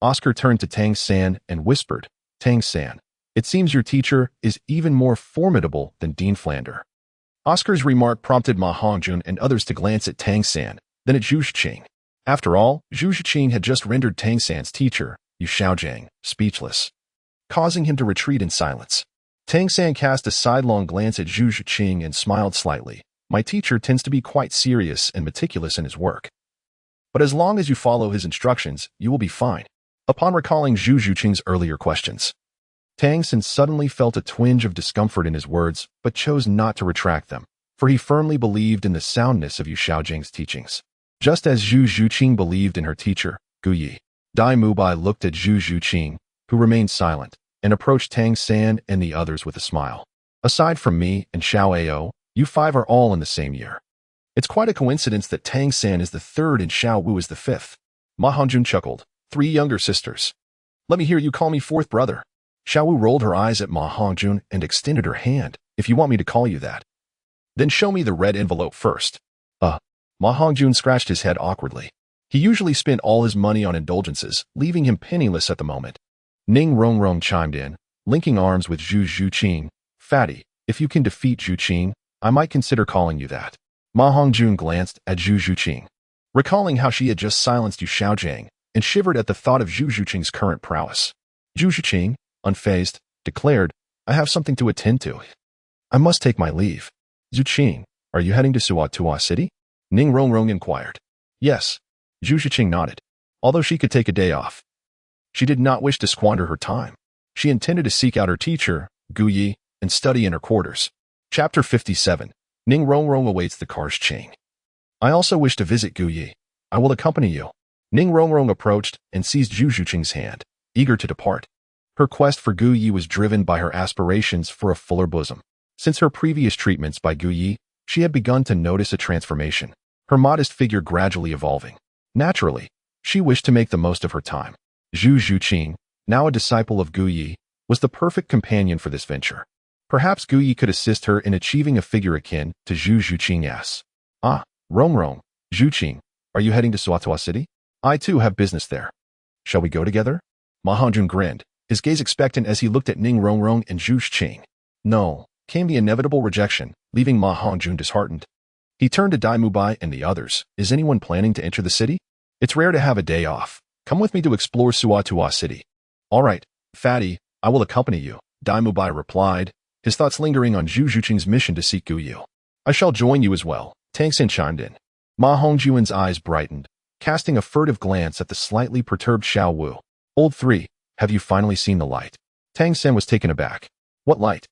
Oscar turned to Tang San and whispered, Tang San, it seems your teacher is even more formidable than Dean Flander. Oscar's remark prompted Ma Hongjun and others to glance at Tang San, then at Zhu Zhuqing. After all, Zhu Zhuqing had just rendered Tang San's teacher, Yu Xiaojiang, speechless, causing him to retreat in silence. Tang San cast a sidelong glance at Zhu Zhuqing and smiled slightly. My teacher tends to be quite serious and meticulous in his work. But as long as you follow his instructions, you will be fine. Upon recalling Zhu Zhuqing's earlier questions, Tang San suddenly felt a twinge of discomfort in his words, but chose not to retract them, for he firmly believed in the soundness of Yu Xiaojiang's teachings. Just as Zhu Zhuqing believed in her teacher, Gu Yi, Dai Mubai looked at Zhu Zhuqing, who remained silent, and approached Tang San and the others with a smile. Aside from me and Xiao Ao, you five are all in the same year. It's quite a coincidence that Tang San is the third and Xiao Wu is the fifth. Ma Hongjun chuckled. 3 younger sisters. Let me hear you call me fourth brother. Xiao Wu rolled her eyes at Ma Hongjun and extended her hand, if you want me to call you that. Then show me the red envelope first. Ma Hongjun scratched his head awkwardly. He usually spent all his money on indulgences, leaving him penniless at the moment. Ning Rongrong chimed in, linking arms with Zhu Zhuqing. Fatty, if you can defeat Zhuqing, I might consider calling you that. Ma Hongjun glanced at Zhu Zhuqing, recalling how she had just silenced Yu Xiaojiang, and shivered at the thought of Zhu Zhuqing's current prowess. Zhu Zhuqing, unfazed, declared, I have something to attend to. I must take my leave. Zhuqing, are you heading to Suatua City? Ning Rongrong inquired. Yes. Zhu Zhuqing nodded. Although she could take a day off, she did not wish to squander her time. She intended to seek out her teacher, Gu Yi, and study in her quarters. Chapter 57. Ning Rongrong awaits the car's chain. I also wish to visit Gu Yi. I will accompany you. Ning Rongrong approached and seized Zhu Zhuqing's hand, eager to depart. Her quest for Gu Yi was driven by her aspirations for a fuller bosom. Since her previous treatments by Gu Yi, she had begun to notice a transformation, her modest figure gradually evolving. Naturally, she wished to make the most of her time. Zhu Zhuqing, now a disciple of Gu Yi, was the perfect companion for this venture. Perhaps Gu Yi could assist her in achieving a figure akin to Zhu Zhuqing's. Rongrong, Zhuqing, are you heading to Suatua City? I too have business there. Shall we go together? Ma Hongjun grinned, his gaze expectant as he looked at Ning Rongrong and Zhu Zhuqing. No, came the inevitable rejection, leaving Ma Hongjun disheartened. He turned to Dai Mubai and the others. Is anyone planning to enter the city? It's rare to have a day off. Come with me to explore Suatua City. All right, Fatty, I will accompany you, Dai Mubai replied, his thoughts lingering on Zhu Zhuqing's mission to seek Gu Yi. I shall join you as well, Tang San chimed in. Ma Hongjun's eyes brightened, casting a furtive glance at the slightly perturbed Xiao Wu. Old 3, have you finally seen the light? Tang San was taken aback. What light?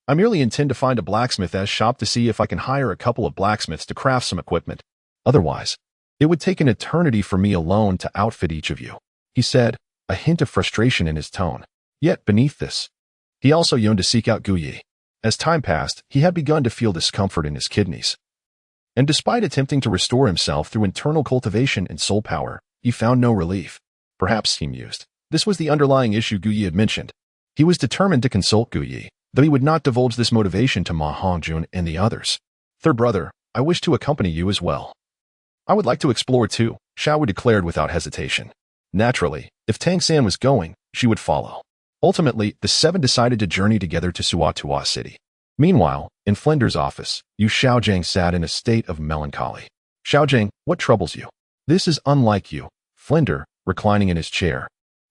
I merely intend to find a blacksmith's shop to see if I can hire a couple of blacksmiths to craft some equipment. Otherwise, it would take an eternity for me alone to outfit each of you, he said, a hint of frustration in his tone. Yet beneath this, he also yearned to seek out Gu Yi. As time passed, he had begun to feel discomfort in his kidneys. And despite attempting to restore himself through internal cultivation and soul power, he found no relief. Perhaps, he mused, this was the underlying issue Gu Yi had mentioned. He was determined to consult Gu Yi, though he would not divulge this motivation to Ma Hongjun and the others. Third brother, I wish to accompany you as well. I would like to explore too, Xiao Wu declared without hesitation. Naturally, if Tang San was going, she would follow. Ultimately, the seven decided to journey together to Suatua City. Meanwhile, in Flinder's office, Yu Xiaojing sat in a state of melancholy. Xiaojing, what troubles you? This is unlike you, Flinder, reclining in his chair,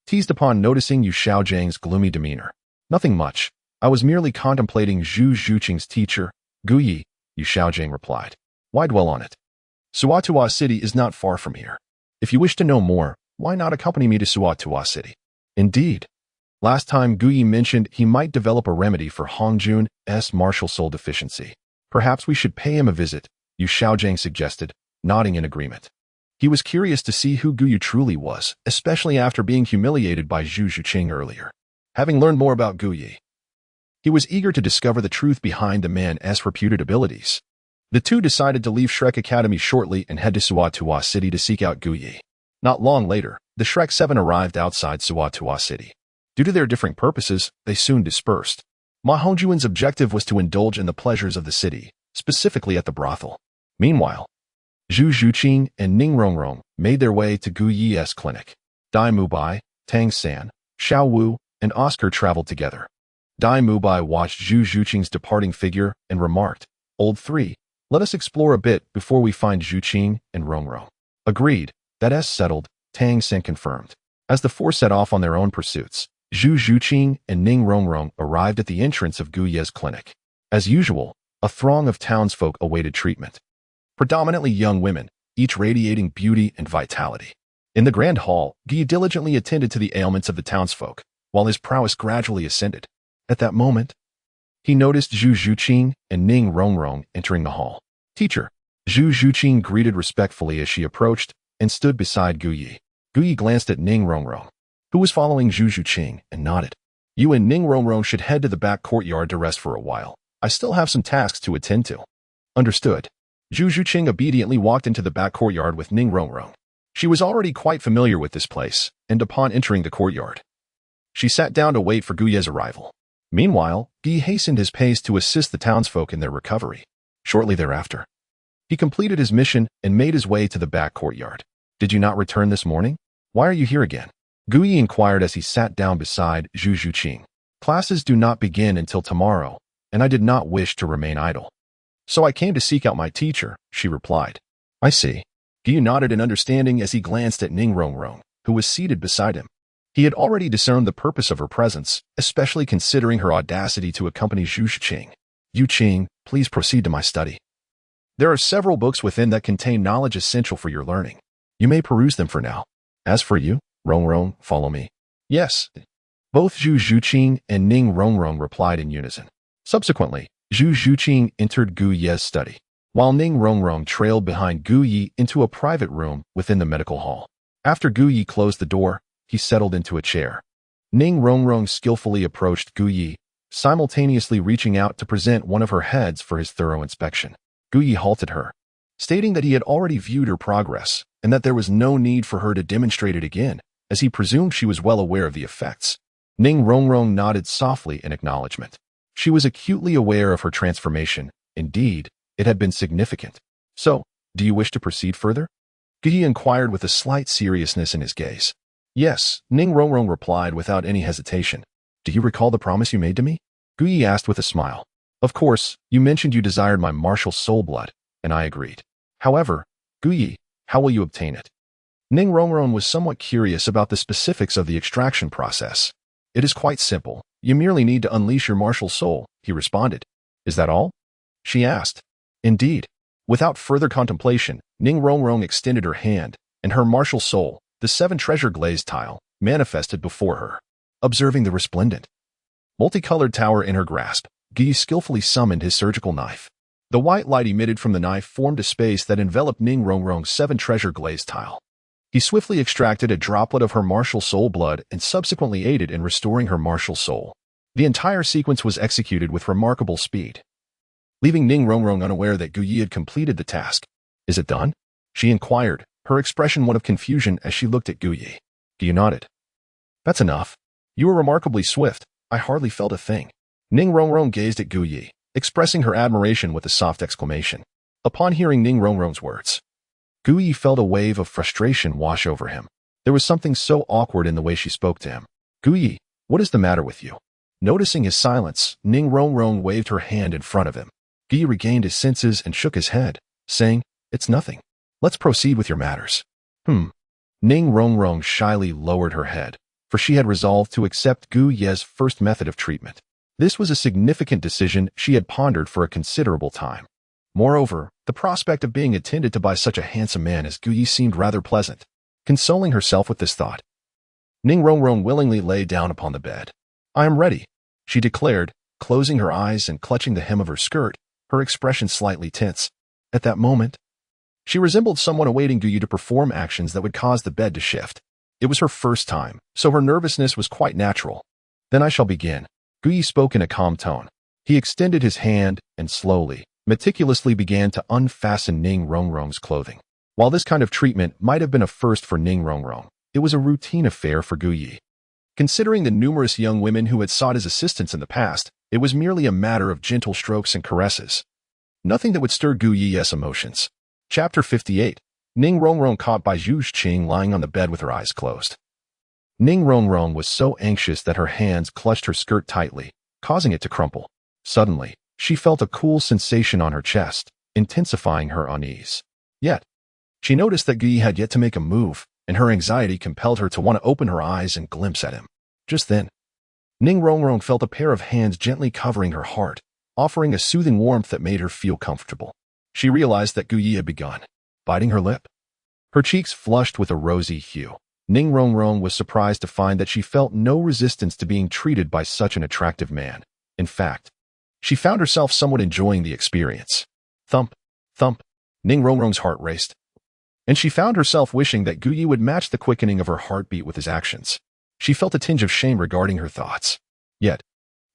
teased upon noticing Yu Xiaojing's gloomy demeanor. Nothing much. I was merely contemplating Zhu Zhuqing's teacher, Gu Yi, Yu Xiaojing replied. Why dwell on it? Suatua City is not far from here. If you wish to know more, why not accompany me to Suatua City? Indeed. Last time Gu Yi mentioned he might develop a remedy for Hongjun's martial soul deficiency. Perhaps we should pay him a visit, Yu Xiaojing suggested, nodding in agreement. He was curious to see who Gu Yi truly was, especially after being humiliated by Zhu Zhuqing earlier. Having learned more about Gu Yi, he was eager to discover the truth behind the man's reputed abilities. The two decided to leave Shrek Academy shortly and head to Suatua City to seek out Gu Yi. Not long later, the Shrek Seven arrived outside Suatua City. Due to their differing purposes, they soon dispersed. Ma Hongjuan's objective was to indulge in the pleasures of the city, specifically at the brothel. Meanwhile, Zhu Zhuqing and Ning Rongrong made their way to Gu Yi's clinic. Dai Mubai, Tang San, Xiao Wu, and Oscar traveled together. Dai Mubai watched Zhu Zhuqing's departing figure and remarked, Old three, let us explore a bit before we find Zhuqing and Rongrong. Agreed, that's settled, Tang San confirmed. As the four set off on their own pursuits, Zhu Zhuqing and Ning Rongrong arrived at the entrance of Gu Yi's clinic. As usual, a throng of townsfolk awaited treatment. Predominantly young women, each radiating beauty and vitality. In the grand hall, Gu Yi diligently attended to the ailments of the townsfolk, while his prowess gradually ascended. At that moment, he noticed Zhu Zhuqing and Ning Rongrong entering the hall. Teacher, Zhu Zhuqing greeted respectfully as she approached and stood beside Gu Yi. Gu Yi glanced at Ning Rongrong, who was following Zhu Zhuqing, and nodded. You and Ning Rongrong should head to the back courtyard to rest for a while. I still have some tasks to attend to. Understood. Zhu Zhuqing obediently walked into the back courtyard with Ning Rongrong. She was already quite familiar with this place, and upon entering the courtyard, she sat down to wait for Gu Yi's arrival. Meanwhile, Gu Yi hastened his pace to assist the townsfolk in their recovery. Shortly thereafter, he completed his mission and made his way to the back courtyard. Did you not return this morning? Why are you here again? Gu Yi inquired as he sat down beside Zhu Zhuqing. Classes do not begin until tomorrow, and I did not wish to remain idle. So I came to seek out my teacher, she replied. I see. Gu Yi nodded in understanding as he glanced at Ning Rongrong, who was seated beside him. He had already discerned the purpose of her presence, especially considering her audacity to accompany Zhu Zhuqing. Yu Qing, please proceed to my study. There are several books within that contain knowledge essential for your learning. You may peruse them for now. As for you, Rongrong, follow me. Yes. Both Zhu Zhuqing and Ning Rongrong replied in unison. Subsequently, Zhu Zhuqing entered Gu Yi's study, while Ning Rongrong trailed behind Gu Yi into a private room within the medical hall. After Gu Yi closed the door, he settled into a chair. Ning Rongrong skillfully approached Gu Yi, simultaneously reaching out to present one of her heads for his thorough inspection. Gu Yi halted her, stating that he had already viewed her progress and that there was no need for her to demonstrate it again, as he presumed she was well aware of the effects. Ning Rongrong nodded softly in acknowledgement. She was acutely aware of her transformation. Indeed, it had been significant. So, do you wish to proceed further? Gu Yi inquired with a slight seriousness in his gaze. Yes, Ning Rongrong replied without any hesitation. Do you recall the promise you made to me? Gu Yi asked with a smile. Of course, you mentioned you desired my martial soul blood, and I agreed. However, Gu Yi, how will you obtain it? Ning Rongrong was somewhat curious about the specifics of the extraction process. It is quite simple. You merely need to unleash your martial soul, he responded. Is that all? She asked. Indeed. Without further contemplation, Ning Rongrong extended her hand, and her martial soul, the 7 treasure glazed tile, manifested before her. Observing the resplendent, multicolored tower in her grasp, Gu Yi skillfully summoned his surgical knife. The white light emitted from the knife formed a space that enveloped Ning Rongrong's 7 treasure glazed tile. He swiftly extracted a droplet of her martial soul blood and subsequently aided in restoring her martial soul. The entire sequence was executed with remarkable speed, leaving Ning Rongrong unaware that Gu Yi had completed the task. Is it done? She inquired, her expression one of confusion as she looked at Guyi. Guyi nodded. That's enough. You were remarkably swift. I hardly felt a thing. Ning Rongrong gazed at Guyi, expressing her admiration with a soft exclamation. Upon hearing Ning Rongrong's words, Guyi felt a wave of frustration wash over him. There was something so awkward in the way she spoke to him. Guyi, what is the matter with you? Noticing his silence, Ning Rongrong waved her hand in front of him. Guyi regained his senses and shook his head, saying, It's nothing. Let's proceed with your matters. Ning Rongrong shyly lowered her head, for she had resolved to accept Gu Ye's first method of treatment. This was a significant decision she had pondered for a considerable time. Moreover, the prospect of being attended to by such a handsome man as Gu Yi seemed rather pleasant. Consoling herself with this thought, Ning Rongrong willingly lay down upon the bed. I am ready, she declared, closing her eyes and clutching the hem of her skirt, her expression slightly tense. At that moment, she resembled someone awaiting Gu Yi to perform actions that would cause the bed to shift. It was her first time, so her nervousness was quite natural. Then I shall begin. Gu Yi spoke in a calm tone. He extended his hand and slowly, meticulously began to unfasten Ning Rongrong's clothing. While this kind of treatment might have been a first for Ning Rongrong, it was a routine affair for Gu Yi. Considering the numerous young women who had sought his assistance in the past, it was merely a matter of gentle strokes and caresses. Nothing that would stir Gu Yi's emotions. Chapter 58. Ning Rongrong caught by Zhu Zhuqing lying on the bed with her eyes closed. Ning Rongrong was so anxious that her hands clutched her skirt tightly, causing it to crumple. Suddenly, she felt a cool sensation on her chest, intensifying her unease. Yet, she noticed that Gu Yi had yet to make a move, and her anxiety compelled her to want to open her eyes and glimpse at him. Just then, Ning Rongrong felt a pair of hands gently covering her heart, offering a soothing warmth that made her feel comfortable. She realized that Gu Yi had begun, biting her lip. Her cheeks flushed with a rosy hue. Ning Rongrong was surprised to find that she felt no resistance to being treated by such an attractive man. In fact, she found herself somewhat enjoying the experience. Thump, thump, Ning Rongrong's heart raced, and she found herself wishing that Gu Yi would match the quickening of her heartbeat with his actions. She felt a tinge of shame regarding her thoughts. Yet,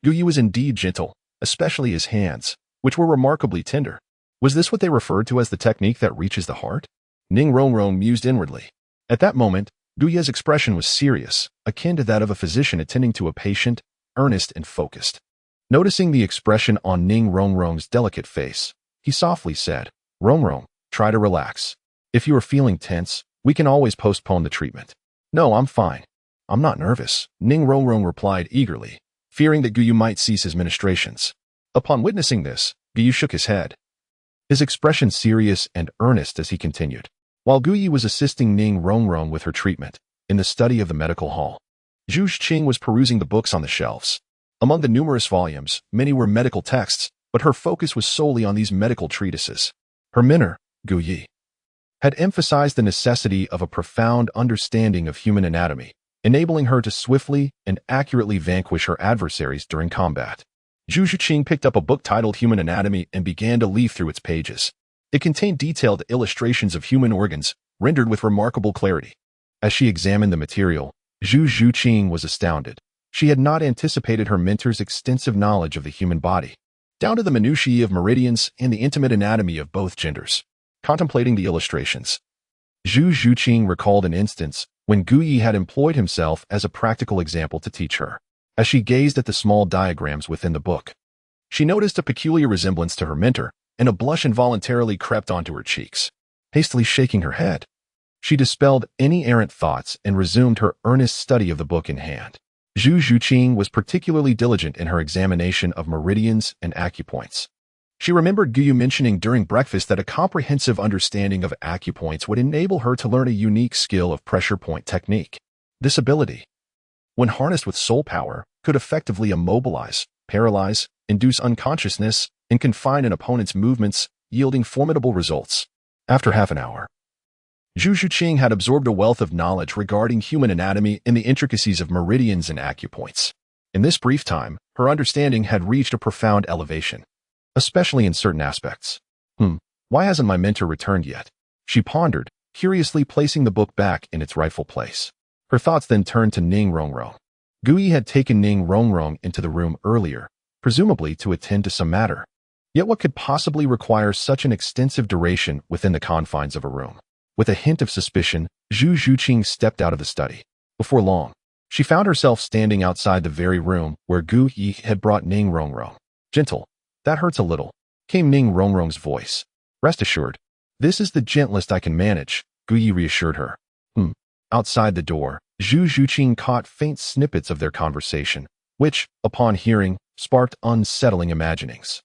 Gu Yi was indeed gentle, especially his hands, which were remarkably tender. Was this what they referred to as the technique that reaches the heart? Ning Rongrong mused inwardly. At that moment, Gu Yi's expression was serious, akin to that of a physician attending to a patient, earnest and focused. Noticing the expression on Ning Rongrong's delicate face, he softly said, Rongrong, try to relax. If you are feeling tense, we can always postpone the treatment. No, I'm fine. I'm not nervous, Ning Rongrong replied eagerly, fearing that Gu Yi might cease his ministrations. Upon witnessing this, Gu Yi shook his head, his expression serious and earnest as he continued. While Gu Yi was assisting Ning Rongrong with her treatment, in the study of the medical hall, Zhu Zhuqing was perusing the books on the shelves. Among the numerous volumes, many were medical texts, but her focus was solely on these medical treatises. Her mentor, Gu Yi, had emphasized the necessity of a profound understanding of human anatomy, enabling her to swiftly and accurately vanquish her adversaries during combat. Zhu Zhuqing picked up a book titled Human Anatomy and began to leaf through its pages. It contained detailed illustrations of human organs, rendered with remarkable clarity. As she examined the material, Zhu Zhuqing was astounded. She had not anticipated her mentor's extensive knowledge of the human body, down to the minutiae of meridians and the intimate anatomy of both genders. Contemplating the illustrations, Zhu Zhuqing recalled an instance when Gu Yi had employed himself as a practical example to teach her. As she gazed at the small diagrams within the book, she noticed a peculiar resemblance to her mentor, and a blush involuntarily crept onto her cheeks. Hastily shaking her head, she dispelled any errant thoughts and resumed her earnest study of the book in hand. Zhu Zhuqing was particularly diligent in her examination of meridians and acupoints. She remembered Gu Yi mentioning during breakfast that a comprehensive understanding of acupoints would enable her to learn a unique skill of pressure point technique. This ability, when harnessed with soul power, could effectively immobilize, paralyze, induce unconsciousness, and confine an opponent's movements, yielding formidable results. After half an hour, Zhu Zhuqing had absorbed a wealth of knowledge regarding human anatomy and the intricacies of meridians and acupoints. In this brief time, her understanding had reached a profound elevation, especially in certain aspects. Why hasn't my mentor returned yet? She pondered, curiously placing the book back in its rightful place. Her thoughts then turned to Ning Rongrong. Gu Yi had taken Ning Rongrong into the room earlier, presumably to attend to some matter. Yet what could possibly require such an extensive duration within the confines of a room? With a hint of suspicion, Zhu Zhuqing stepped out of the study. Before long, she found herself standing outside the very room where Gu Yi had brought Ning Rongrong. "Gentle, that hurts a little," came Ning Rongrong's voice. "Rest assured, this is the gentlest I can manage," Gu Yi reassured her. Outside the door, Zhu Zhuqing caught faint snippets of their conversation, which, upon hearing, sparked unsettling imaginings.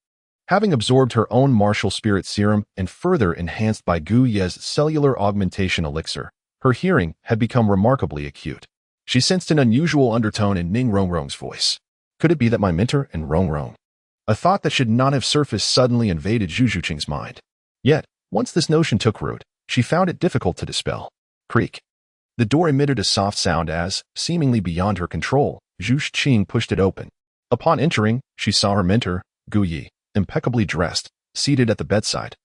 Having absorbed her own martial spirit serum and further enhanced by Gu Ye's cellular augmentation elixir, her hearing had become remarkably acute. She sensed an unusual undertone in Ning Rongrong's voice. Could it be that my mentor and Rongrong? A thought that should not have surfaced suddenly invaded Zhu Zhuqing's mind. Yet, once this notion took root, she found it difficult to dispel. Creak. The door emitted a soft sound as, seemingly beyond her control, Zhu Zhuqing pushed it open. Upon entering, she saw her mentor, Gu Yi, impeccably dressed, seated at the bedside.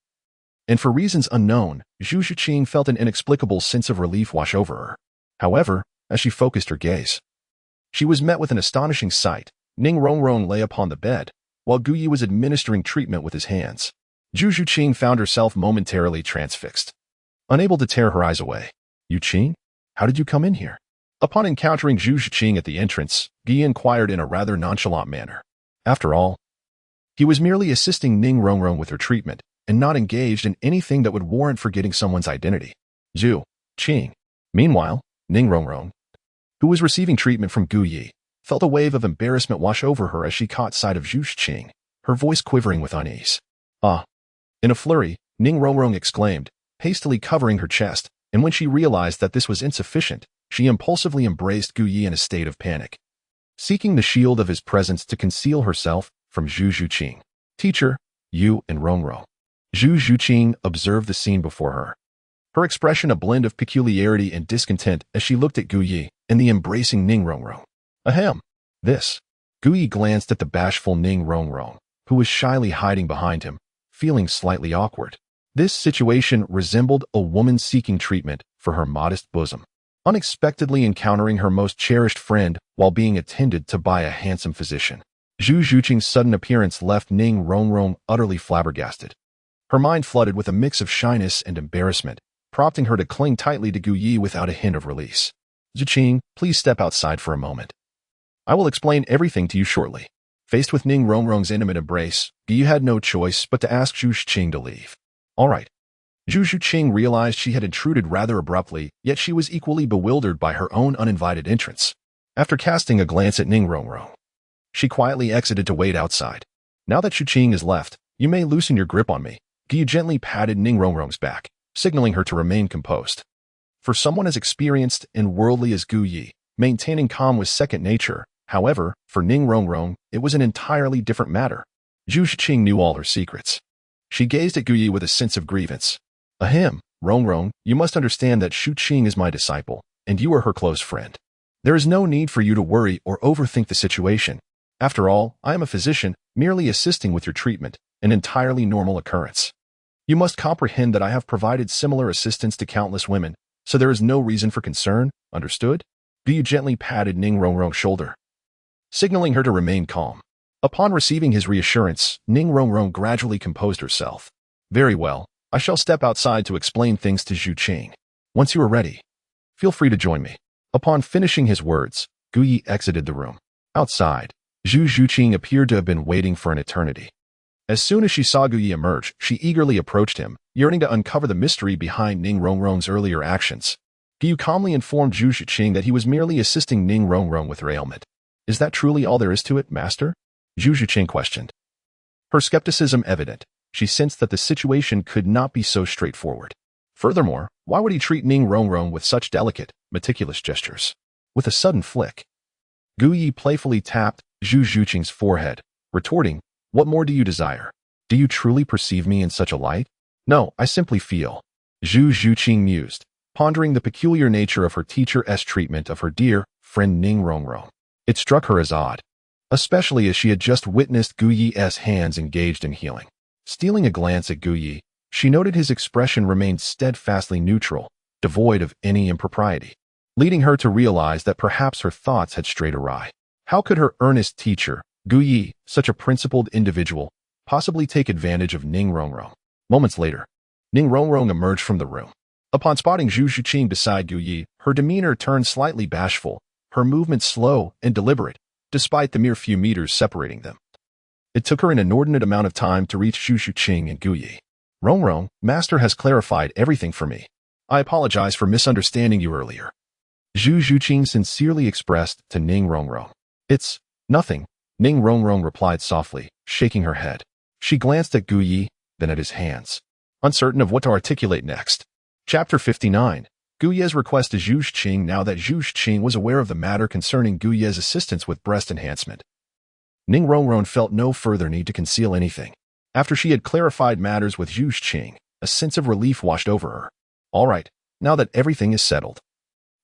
And for reasons unknown, Zhu Zhuqing felt an inexplicable sense of relief wash over her. However, as she focused her gaze, she was met with an astonishing sight. Ning Rongrong lay upon the bed, while Gu Yi was administering treatment with his hands. Zhu Zhuqing found herself momentarily transfixed, unable to tear her eyes away. "Yu Qing? How did you come in here?" Upon encountering Zhu Zhuqing at the entrance, Gu Yi inquired in a rather nonchalant manner. After all, he was merely assisting Ning Rongrong with her treatment, and not engaged in anything that would warrant forgetting someone's identity. Zhu Qing. Meanwhile, Ning Rongrong, who was receiving treatment from Gu Yi, felt a wave of embarrassment wash over her as she caught sight of Zhu Zhuqing, her voice quivering with unease. "Ah!" In a flurry, Ning Rongrong exclaimed, hastily covering her chest, and when she realized that this was insufficient, she impulsively embraced Gu Yi in a state of panic, seeking the shield of his presence to conceal herself from Zhu Zhuqing. "Teacher, you and Rongrong." Zhu Zhuqing observed the scene before her, her expression a blend of peculiarity and discontent as she looked at Gu Yi and the embracing Ning Rongrong. "Ahem. This." Gu Yi glanced at the bashful Ning Rongrong, who was shyly hiding behind him, feeling slightly awkward. This situation resembled a woman seeking treatment for her modest bosom, unexpectedly encountering her most cherished friend while being attended to by a handsome physician. Zhu Zhuqing's sudden appearance left Ning Rongrong utterly flabbergasted. Her mind flooded with a mix of shyness and embarrassment, prompting her to cling tightly to Gu Yi without a hint of release. "Zhuqing, please step outside for a moment. I will explain everything to you shortly." Faced with Ning Rongrong's intimate embrace, Gu Yi had no choice but to ask Zhu Zhuqing to leave. "All right." Zhu Zhuqing realized she had intruded rather abruptly, yet she was equally bewildered by her own uninvited entrance. After casting a glance at Ning Rongrong, she quietly exited to wait outside. "Now that Zhu Zhuqing is left, you may loosen your grip on me." Gu Yi gently patted Ning Rongrong's back, signaling her to remain composed. For someone as experienced and worldly as Gu Yi, maintaining calm was second nature. However, for Ning Rongrong, it was an entirely different matter. Zhu Zhuqing knew all her secrets. She gazed at Gu Yi with a sense of grievance. "Ahem, Rongrong, you must understand that Zhu Zhuqing is my disciple, and you are her close friend. There is no need for you to worry or overthink the situation. After all, I am a physician, merely assisting with your treatment, an entirely normal occurrence. You must comprehend that I have provided similar assistance to countless women, so there is no reason for concern, understood?" Gu Yi gently patted Ning Rongrong's shoulder, signaling her to remain calm. Upon receiving his reassurance, Ning Rongrong gradually composed herself. "Very well, I shall step outside to explain things to Zhu Zhuqing. Once you are ready, feel free to join me." Upon finishing his words, Gu Yi exited the room. Outside, Zhu Zhuqing appeared to have been waiting for an eternity. As soon as she saw Gu Yi emerge, she eagerly approached him, yearning to uncover the mystery behind Ning Rongrong's earlier actions. Gu Yi calmly informed Zhu Zhuqing that he was merely assisting Ning Rongrong with her ailment. "Is that truly all there is to it, master?" Zhu Zhuqing questioned. Her skepticism evident, she sensed that the situation could not be so straightforward. Furthermore, why would he treat Ning Rongrong with such delicate, meticulous gestures? With a sudden flick, Gu Yi playfully tapped Zhu Zhuqing's forehead, retorting, "What more do you desire? Do you truly perceive me in such a light?" "No, I simply feel." Zhu Zhuqing mused, pondering the peculiar nature of her teacher's treatment of her dear friend Ning Rongrong. It struck her as odd, especially as she had just witnessed Gu Yi's hands engaged in healing. Stealing a glance at Gu Yi, she noted his expression remained steadfastly neutral, devoid of any impropriety, leading her to realize that perhaps her thoughts had strayed awry. How could her earnest teacher, Gu Yi, such a principled individual, possibly take advantage of Ning Rongrong? Moments later, Ning Rongrong emerged from the room. Upon spotting Zhu Zhuqing beside Gu Yi, her demeanor turned slightly bashful, her movements slow and deliberate, despite the mere few meters separating them. It took her an inordinate amount of time to reach Zhu Zhuqing and Gu Yi. Renxue, Master has clarified everything for me. I apologize for misunderstanding you earlier. Zhu Zhuqing sincerely expressed to Ning Renxue. It's nothing, Ning Renxue replied softly, shaking her head. She glanced at Gu Yi, then at his hands, uncertain of what to articulate next. Chapter 59. Gu Ye's request to Zhu Zhuqing. Now that Zhu Zhuqing was aware of the matter concerning Gu Ye's assistance with breast enhancement, Ning Renxue felt no further need to conceal anything. After she had clarified matters with Zhu Zhuqing, a sense of relief washed over her. All right, now that everything is settled,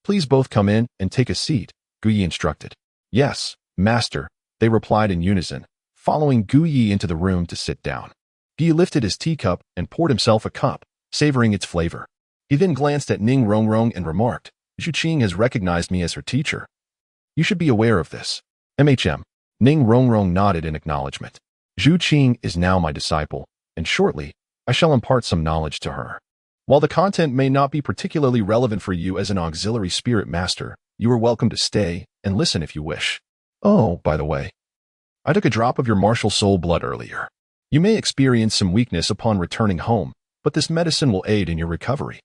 please both come in and take a seat, Gu Yi instructed. Yes, Master, they replied in unison, following Gu Yi into the room to sit down. Gu Yi lifted his teacup and poured himself a cup, savoring its flavor. He then glanced at Ning Renxue and remarked, Zhu Zhuqing has recognized me as her teacher. You should be aware of this. MHM. Ning Renxue nodded in acknowledgement. Zhu Zhuqing is now my disciple, and shortly, I shall impart some knowledge to her. While the content may not be particularly relevant for you as an auxiliary spirit master, you are welcome to stay and listen if you wish. Oh, by the way, I took a drop of your martial soul blood earlier. You may experience some weakness upon returning home, but this medicine will aid in your recovery.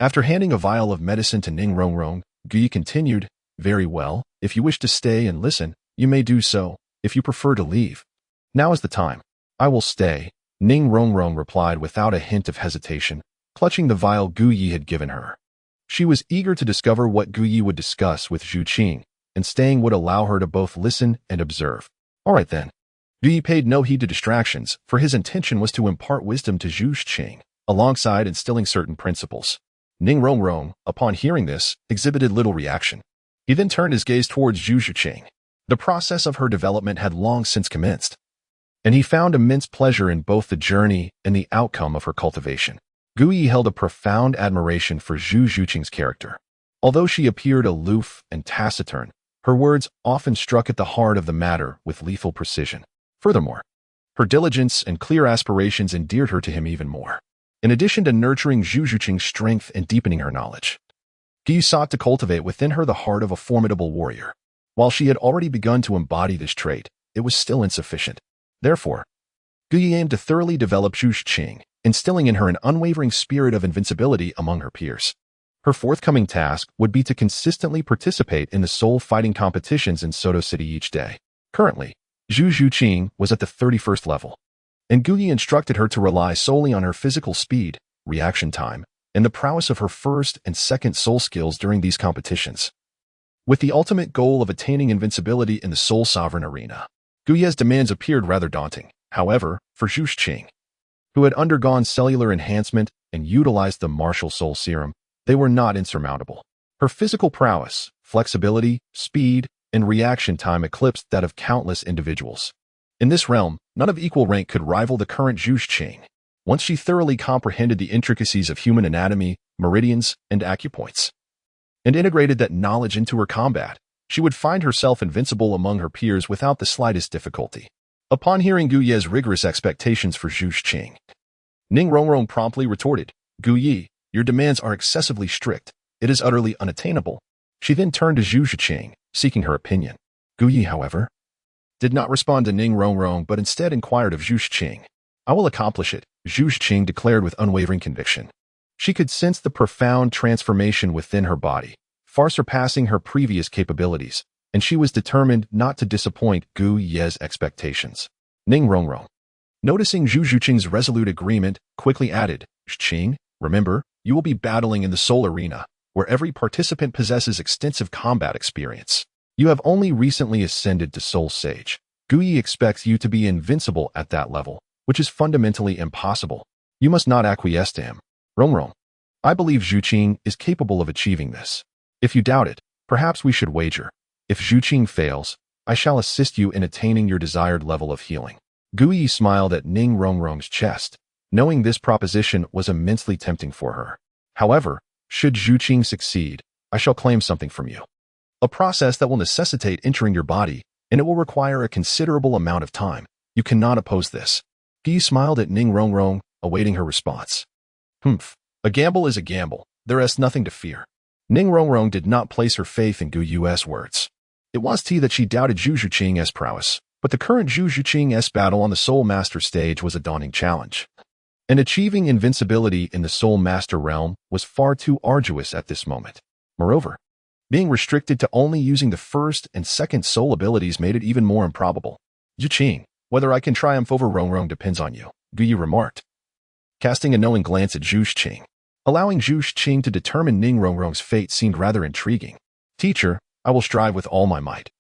After handing a vial of medicine to Ning Renxue, Gu Yi continued, Very well, if you wish to stay and listen, you may do so. If you prefer to leave, now is the time. I will stay, Ning Renxue replied without a hint of hesitation, clutching the vial Gu Yi had given her. She was eager to discover what Gu Yi would discuss with Zhu Zhuqing, and staying would allow her to both listen and observe. All right then. Gu Yi paid no heed to distractions, for his intention was to impart wisdom to Zhu Zhuqing, alongside instilling certain principles. Ning Renxue, upon hearing this, exhibited little reaction. He then turned his gaze towards Zhu Zhuqing. The process of her development had long since commenced, and he found immense pleasure in both the journey and the outcome of her cultivation. Gu Yi held a profound admiration for Zhu Zhuqing's character. Although she appeared aloof and taciturn, her words often struck at the heart of the matter with lethal precision. Furthermore, her diligence and clear aspirations endeared her to him even more. In addition to nurturing Zhu Zhuqing's strength and deepening her knowledge, Gu Yi sought to cultivate within her the heart of a formidable warrior. While she had already begun to embody this trait, it was still insufficient. Therefore, Gu Yi aimed to thoroughly develop Zhu Zhuqing, instilling in her an unwavering spirit of invincibility among her peers. Her forthcoming task would be to consistently participate in the soul fighting competitions in Soto City each day. Currently, Zhu Zhuqing was at the 31st level, and Gu Yi instructed her to rely solely on her physical speed, reaction time, and the prowess of her first and second soul skills during these competitions, with the ultimate goal of attaining invincibility in the soul sovereign arena. Gu Yi's demands appeared rather daunting. However, for Zhu Zhuqing, who had undergone cellular enhancement and utilized the martial soul serum, they were not insurmountable. Her physical prowess, flexibility, speed, and reaction time eclipsed that of countless individuals. In this realm, none of equal rank could rival the current Zhu Zhuqing. Once she thoroughly comprehended the intricacies of human anatomy, meridians, and acupoints, and integrated that knowledge into her combat, she would find herself invincible among her peers without the slightest difficulty. Upon hearing Gu Yi's rigorous expectations for Zhu Zhuqing, Ning Renxue promptly retorted, Gu Yi, your demands are excessively strict. It is utterly unattainable. She then turned to Zhu Zhuqing, seeking her opinion. Gu Yi, however, did not respond to Ning Renxue but instead inquired of Zhu Zhuqing. I will accomplish it, Zhu Zhuqing declared with unwavering conviction. She could sense the profound transformation within her body, far surpassing her previous capabilities, and she was determined not to disappoint Gu Yi's expectations. Ning Renxue, noticing Zhu Zhuqing's resolute agreement, quickly added, Zhuqing, remember, you will be battling in the soul arena, where every participant possesses extensive combat experience. You have only recently ascended to Soul Sage. Gu Yi expects you to be invincible at that level, which is fundamentally impossible. You must not acquiesce to him. Renxue, I believe Zhuqing is capable of achieving this. If you doubt it, perhaps we should wager. If Zhuqing fails, I shall assist you in attaining your desired level of healing. Gu Yi smiled at Ning Renxue's chest, knowing this proposition was immensely tempting for her. However, should Zhuqing succeed, I shall claim something from you. A process that will necessitate entering your body, and it will require a considerable amount of time. You cannot oppose this. Gu Yi smiled at Ning Renxue, awaiting her response. A gamble is a gamble, There is nothing to fear. Ning Rongrong did not place her faith in Gu Yu's words. It was that she doubted Zhu Zhuqing's prowess, but the current Zhu Zhuqing's battle on the Soul Master stage was a daunting challenge. And achieving invincibility in the Soul Master realm was far too arduous at this moment. Moreover, being restricted to only using the first and second soul abilities made it even more improbable. Zhuqing, whether I can triumph over Rongrong depends on you, Gu Yu remarked, casting a knowing glance at Zhu Zhuqing. Allowing Zhu Zhuqing to determine Ning Rongrong's fate seemed rather intriguing. Teacher, I will strive with all my might.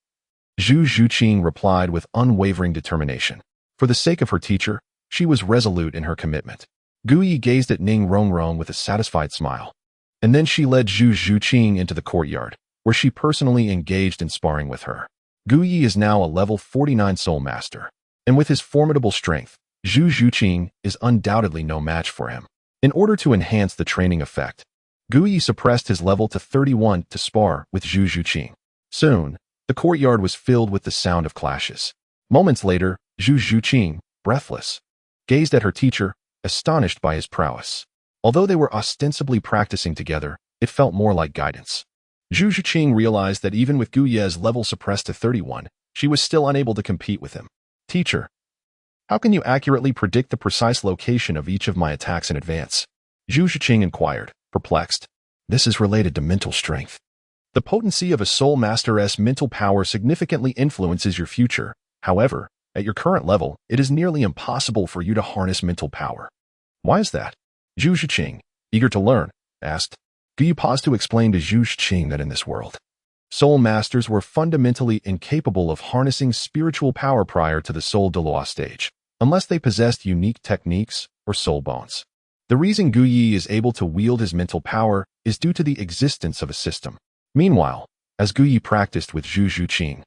Zhu Zhuqing replied with unwavering determination. For the sake of her teacher, she was resolute in her commitment. Gu Yi gazed at Ning Rongrong with a satisfied smile. And then she led Zhu Zhuqing into the courtyard, where she personally engaged in sparring with her. Gu Yi is now a level 49 Soul Master, and with his formidable strength, Zhu Zhuqing is undoubtedly no match for him. In order to enhance the training effect, Gu Yi suppressed his level to 31 to spar with Zhu Zhuqing. Soon, the courtyard was filled with the sound of clashes. Moments later, Zhu Zhuqing, breathless, gazed at her teacher, astonished by his prowess. Although they were ostensibly practicing together, it felt more like guidance. Zhu Zhuqing realized that even with Gu Ye's level suppressed to 31, she was still unable to compete with him. Teacher, how can you accurately predict the precise location of each of my attacks in advance? Zhu Zhuqing inquired, perplexed. This is related to mental strength. The potency of a Soul Master's mental power significantly influences your future. However, at your current level, it is nearly impossible for you to harness mental power. Why is that? Zhu Zhuqing, eager to learn, asked. Gu Yu paused to explain to Zhu Zhuqing that in this world, Soul Masters were fundamentally incapable of harnessing spiritual power prior to the Soul Douluo stage, unless they possessed unique techniques or soul bones. The reason Gu Yi is able to wield his mental power is due to the existence of a system. Meanwhile, as Gu Yi practiced with Zhu Zhuqing,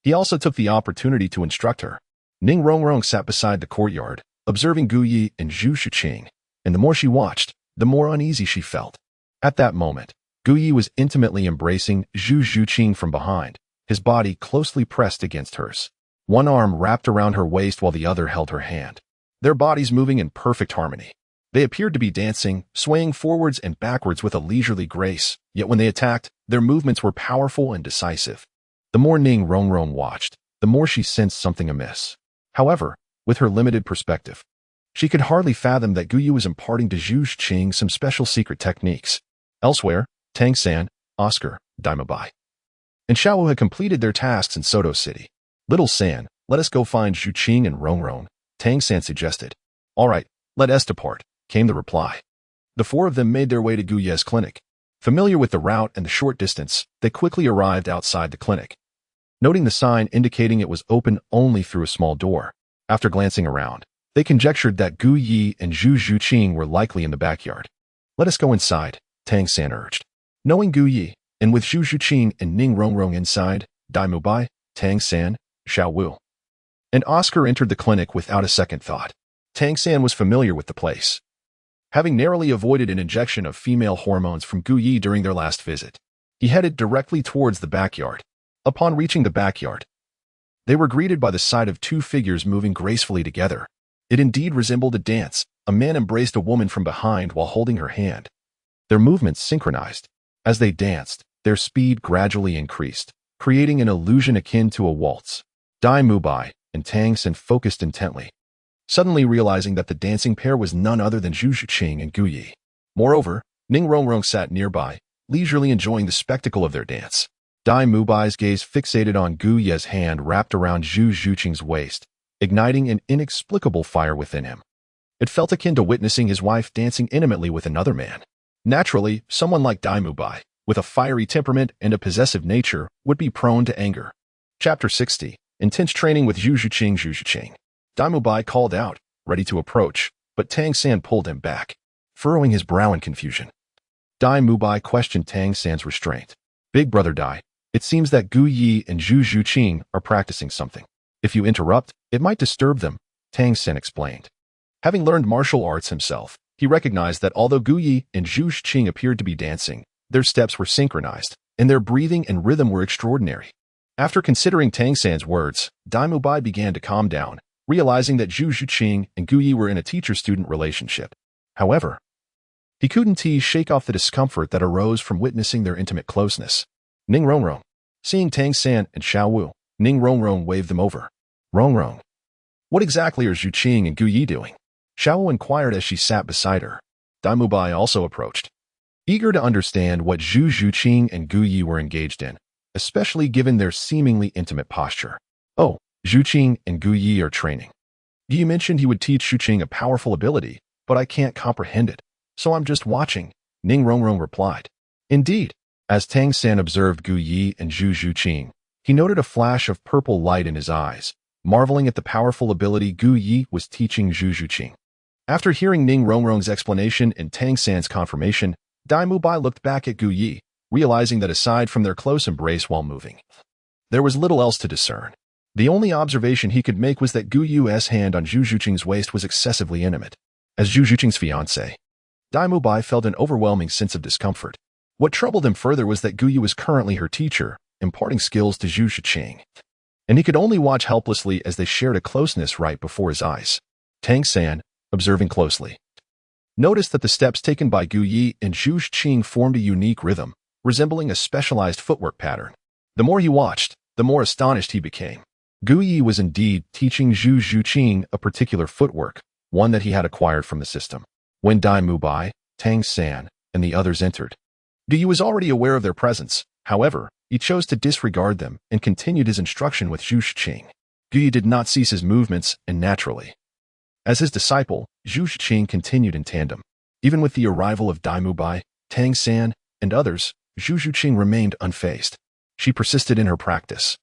he also took the opportunity to instruct her. Ning Rongrong sat beside the courtyard, observing Gu Yi and Zhu Zhuqing, and the more she watched, the more uneasy she felt. At that moment, Gu Yi was intimately embracing Zhu Zhuqing from behind, his body closely pressed against hers. One arm wrapped around her waist while the other held her hand. Their bodies moving in perfect harmony. They appeared to be dancing, swaying forwards and backwards with a leisurely grace, yet when they attacked, their movements were powerful and decisive. The more Ning Rongrong watched, the more she sensed something amiss. However, with her limited perspective, she could hardly fathom that Gu Yu was imparting to Zhu Zhuqing some special secret techniques. Elsewhere, Tang San, Oscar, Daimubai, and Xiaowu had completed their tasks in Soto City. Little San, let us go find Zhuqing and Rongrong, Tang San suggested. All right, let us depart, came the reply. The four of them made their way to Gu Ye's clinic. Familiar with the route and the short distance, they quickly arrived outside the clinic. Noting the sign indicating it was open only through a small door, after glancing around, they conjectured that Gu Yi and Zhu Zhuqing were likely in the backyard. Let us go inside, Tang San urged. Knowing Gu Yi, and with Zhu Zhuqing and Ning Rongrong inside, Daimubai, Tang San, Xiaowu, and Oscar entered the clinic without a second thought. Tang San was familiar with the place, having narrowly avoided an injection of female hormones from Gu Yi during their last visit. He headed directly towards the backyard. Upon reaching the backyard, they were greeted by the sight of two figures moving gracefully together. It indeed resembled a dance. A man embraced a woman from behind while holding her hand. Their movements synchronized. As they danced, their speed gradually increased, creating an illusion akin to a waltz. Daimubai and Tang San focused intently, suddenly realizing that the dancing pair was none other than Zhu Zhuqing and Gu Yi. Moreover, Ning Rongrong sat nearby, leisurely enjoying the spectacle of their dance. Daimubai's gaze fixated on Gu Ye's hand wrapped around Zhu Zhuqing's waist, igniting an inexplicable fire within him. It felt akin to witnessing his wife dancing intimately with another man. Naturally, someone like Daimubai, with a fiery temperament and a possessive nature, would be prone to anger. Chapter 60. Intense training with Zhu Zhuqing. Daimubai called out, ready to approach, but Tang San pulled him back, furrowing his brow in confusion. Daimubai questioned Tang San's restraint. Big brother Dai, it seems that Gu Yi and Zhu Zhuqing are practicing something. If you interrupt, it might disturb them, Tang San explained. Having learned martial arts himself, he recognized that although Gu Yi and Zhu Zhuqing appeared to be dancing, their steps were synchronized, and their breathing and rhythm were extraordinary. After considering Tang San's words, Daimubai began to calm down, realizing that Zhu Zhuqing and Gu Yi were in a teacher-student relationship. However, He couldn't shake off the discomfort that arose from witnessing their intimate closeness. Ning Rongrong. Seeing Tang San and Xiao Wu, Ning Rongrong waved them over. Rongrong. What exactly are Zhu Zhuqing and Gu Yi doing? Xiao Wu inquired as she sat beside her. Dai Mubai also approached, eager to understand what Zhu Zhuqing and Gu Yi were engaged in, especially given their seemingly intimate posture. Oh, Zhu Zhuqing and Gu Yi are training. Yi mentioned he would teach Zhu Zhuqing a powerful ability, but I can't comprehend it, so I'm just watching, Ning Rongrong replied. Indeed, as Tang San observed Gu Yi and Zhu Zhuqing, he noted a flash of purple light in his eyes, marveling at the powerful ability Gu Yi was teaching Zhu Zhuqing. After hearing Ning Rongrong's explanation and Tang San's confirmation, Dai Mubai looked back at Gu Yi, realizing that aside from their close embrace while moving, there was little else to discern. The only observation he could make was that Gu Yi's hand on Zhu Zhuqing's waist was excessively intimate. As Zhu Zhuqing's fiancé, Dai Mubai felt an overwhelming sense of discomfort. What troubled him further was that Gu Yi was currently her teacher, imparting skills to Zhu Zhuqing, and he could only watch helplessly as they shared a closeness right before his eyes. Tang San, observing closely, noticed that the steps taken by Gu Yi and Zhu Zhuqing formed a unique rhythm, resembling a specialized footwork pattern. The more he watched, the more astonished he became. Gu Yi was indeed teaching Zhu Zhuqing a particular footwork, one that he had acquired from the system. When Dai Mubai, Tang San, and the others entered, Gu Yi was already aware of their presence. However, he chose to disregard them and continued his instruction with Zhu Zhuqing. Gu Yi did not cease his movements, and naturally, as his disciple, Zhu Zhuqing continued in tandem. Even with the arrival of Dai Mubai, Tang San, and others, Zhu Zhuqing remained unfazed. She persisted in her practice,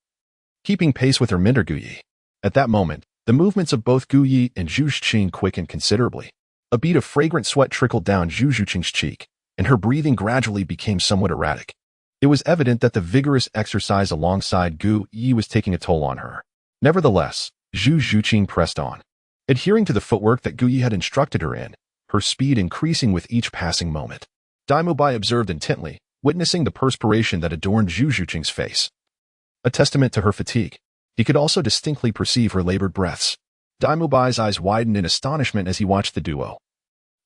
keeping pace with her mentor Gu Yi. At that moment, the movements of both Gu Yi and Zhu Zhuqing quickened considerably. A bead of fragrant sweat trickled down Zhu Zhuqing's cheek, and her breathing gradually became somewhat erratic. It was evident that the vigorous exercise alongside Gu Yi was taking a toll on her. Nevertheless, Zhu Zhuqing pressed on, adhering to the footwork that Gu Yi had instructed her in, her speed increasing with each passing moment. Dai Mubai observed intently, witnessing the perspiration that adorned Zhu Zhuqing's face, a testament to her fatigue. He could also distinctly perceive her labored breaths. Dai Mubai's eyes widened in astonishment as he watched the duo.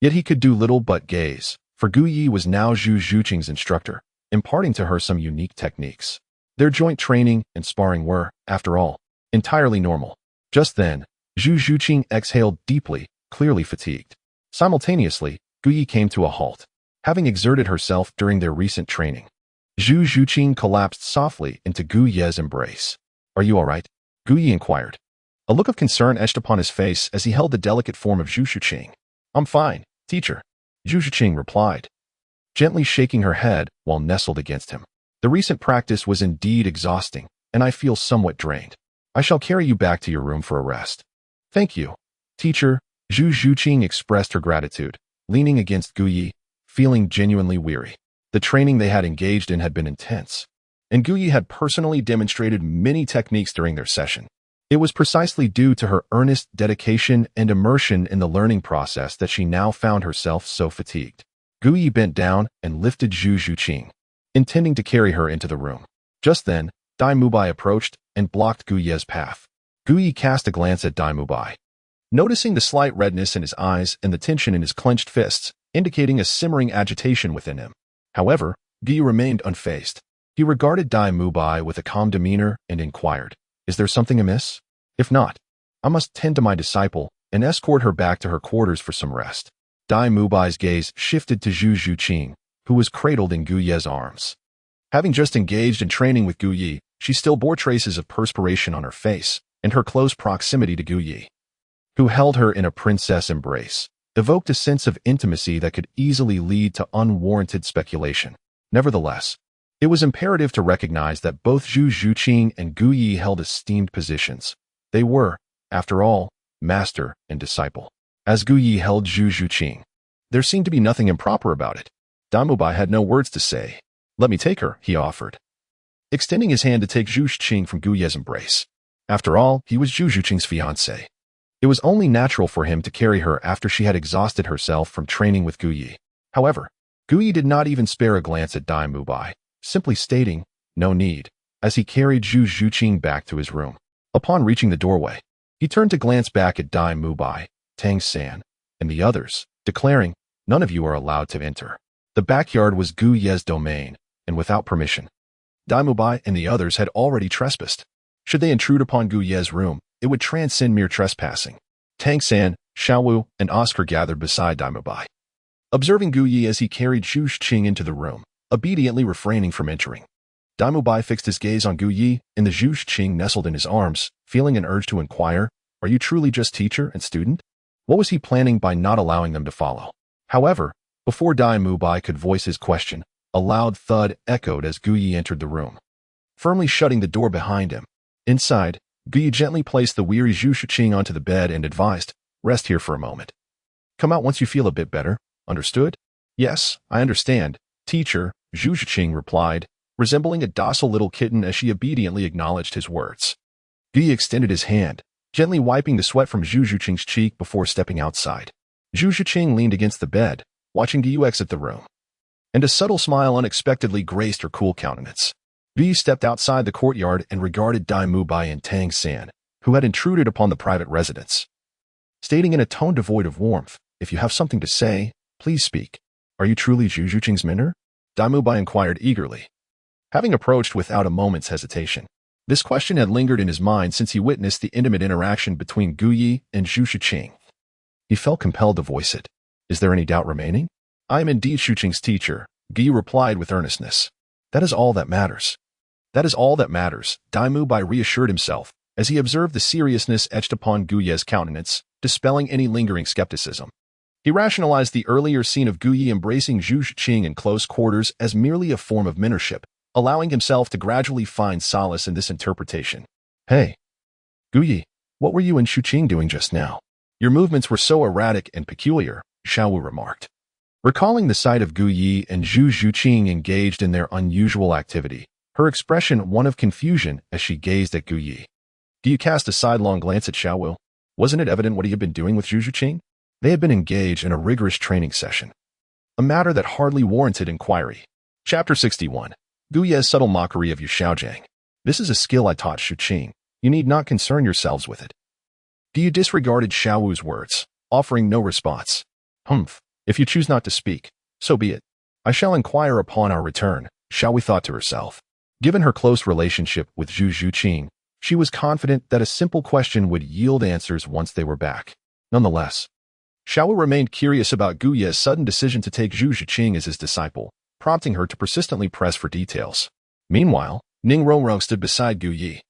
Yet he could do little but gaze, for Gu Yi was now Zhu Zhuqing's instructor, imparting to her some unique techniques. Their joint training and sparring were, after all, entirely normal. Just then, Zhu Zhuqing exhaled deeply, clearly fatigued. Simultaneously, Gu Yi came to a halt, having exerted herself during their recent training. Zhu Zhuqing collapsed softly into Gu Yi's embrace. Are you all right? Gu Yi inquired. A look of concern etched upon his face as he held the delicate form of Zhu Zhuqing. I'm fine, teacher, Zhu Zhuqing replied, gently shaking her head while nestled against him. The recent practice was indeed exhausting, and I feel somewhat drained. I shall carry you back to your room for a rest. Thank you, teacher, Zhu Zhuqing expressed her gratitude, leaning against Gu Yi, feeling genuinely weary. The training they had engaged in had been intense, and Gu Yi had personally demonstrated many techniques during their session. It was precisely due to her earnest dedication and immersion in the learning process that she now found herself so fatigued. Gu Yi bent down and lifted Zhu Zhuqing, intending to carry her into the room. Just then, Dai Mubai approached and blocked Gu Yi's path. Gu Yi cast a glance at Dai Mubai, noticing the slight redness in his eyes and the tension in his clenched fists, indicating a simmering agitation within him. However, Gu Yi remained unfazed. He regarded Dai Mubai with a calm demeanor and inquired, Is there something amiss? If not, I must tend to my disciple and escort her back to her quarters for some rest. Dai Mubai's gaze shifted to Zhu Zhuqing, who was cradled in Gu Yi's arms. Having just engaged in training with Gu Yi, she still bore traces of perspiration on her face, and her close proximity to Gu Yi, who held her in a princess embrace, evoked a sense of intimacy that could easily lead to unwarranted speculation. Nevertheless, it was imperative to recognize that both Zhu Zhuqing and Gu Yi held esteemed positions. They were, after all, master and disciple. As Gu Yi held Zhu Zhuqing, there seemed to be nothing improper about it. Dai Mubai had no words to say. Let me take her, he offered, extending his hand to take Zhu Zhuqing from Gu Yi's embrace. After all, he was Zhu Zhuqing's fiancé. It was only natural for him to carry her after she had exhausted herself from training with Gu Yi. However, Gu Yi did not even spare a glance at Dai Mubai, simply stating, no need, as he carried Zhu Zhuqing back to his room. Upon reaching the doorway, he turned to glance back at Dai Mubai, Tang San, and the others, declaring, None of you are allowed to enter. The backyard was Gu Ye's domain, and without permission, Dai Mubai and the others had already trespassed. Should they intrude upon Gu Ye's room, it would transcend mere trespassing. Tang San, Xiao Wu, and Oscar gathered beside Dai Mubai, observing Gu Ye as he carried Zhu Zhuqing into the room, obediently refraining from entering. Dai Mubai fixed his gaze on Gu Ye, and the Zhu Zhuqing nestled in his arms, feeling an urge to inquire, "Are you truly just teacher and student?" What was he planning by not allowing them to follow? However, before Dai Mubai could voice his question, a loud thud echoed as Gu Ye entered the room, firmly shutting the door behind him. Inside, Gu Ye gently placed the weary Zhu Zhuqing onto the bed and advised, "Rest here for a moment. Come out once you feel a bit better. Understood?" "Yes, I understand, teacher," Zhu Zhuqing replied, resembling a docile little kitten as she obediently acknowledged his words. Gu Ye extended his hand, gently wiping the sweat from Zhu Zhuqing's cheek before stepping outside. Zhu Zhuqing leaned against the bed, watching Gu Ye exit the room, and a subtle smile unexpectedly graced her cool countenance. Gu Ye stepped outside the courtyard and regarded Dai Mubai and Tang San, who had intruded upon the private residence, stating in a tone devoid of warmth, "If you have something to say, please speak." "Are you truly Zhu Zhuqing's mentor?" Dai Mubai inquired eagerly, having approached without a moment's hesitation. This question had lingered in his mind since he witnessed the intimate interaction between Gu Ye and Zhu Zhuqing. He felt compelled to voice it. "Is there any doubt remaining?" "I am indeed Zhu Zhuqing's teacher," Gu Ye replied with earnestness. "That is all that matters." "That is all that matters," Dai Mubai reassured himself, as he observed the seriousness etched upon Gu Ye's countenance, dispelling any lingering skepticism. He rationalized the earlier scene of Gu Ye embracing Zhu Zhuqing in close quarters as merely a form of mentorship, allowing himself to gradually find solace in this interpretation. "Hey, Gu Ye, what were you and Zhuqing doing just now? Your movements were so erratic and peculiar," Xiao Wu remarked, recalling the sight of Gu Ye and Zhu Zhuqing engaged in their unusual activity, her expression one of confusion as she gazed at Gu Ye. Gu Ye cast a sidelong glance at Xiao Wu. Wasn't it evident what he had been doing with Zhu Zhuqing? They had been engaged in a rigorous training session, a matter that hardly warranted inquiry. Chapter 61. Gu Ye's subtle mockery of Yu Xiaojiang. "This is a skill I taught Zhuqing. You need not concern yourselves with it." Gu Ye disregarded Xiao Wu's words, offering no response. "Humph, if you choose not to speak, so be it. I shall inquire upon our return," Xiao Wu thought to herself. Given her close relationship with Zhu Zhuqing, she was confident that a simple question would yield answers once they were back. Nonetheless, Xiao Wu remained curious about Gu Ye's sudden decision to take Zhu Zhuqing as his disciple, prompting her to persistently press for details. Meanwhile, Ning Rongrong stood beside Gu Ye,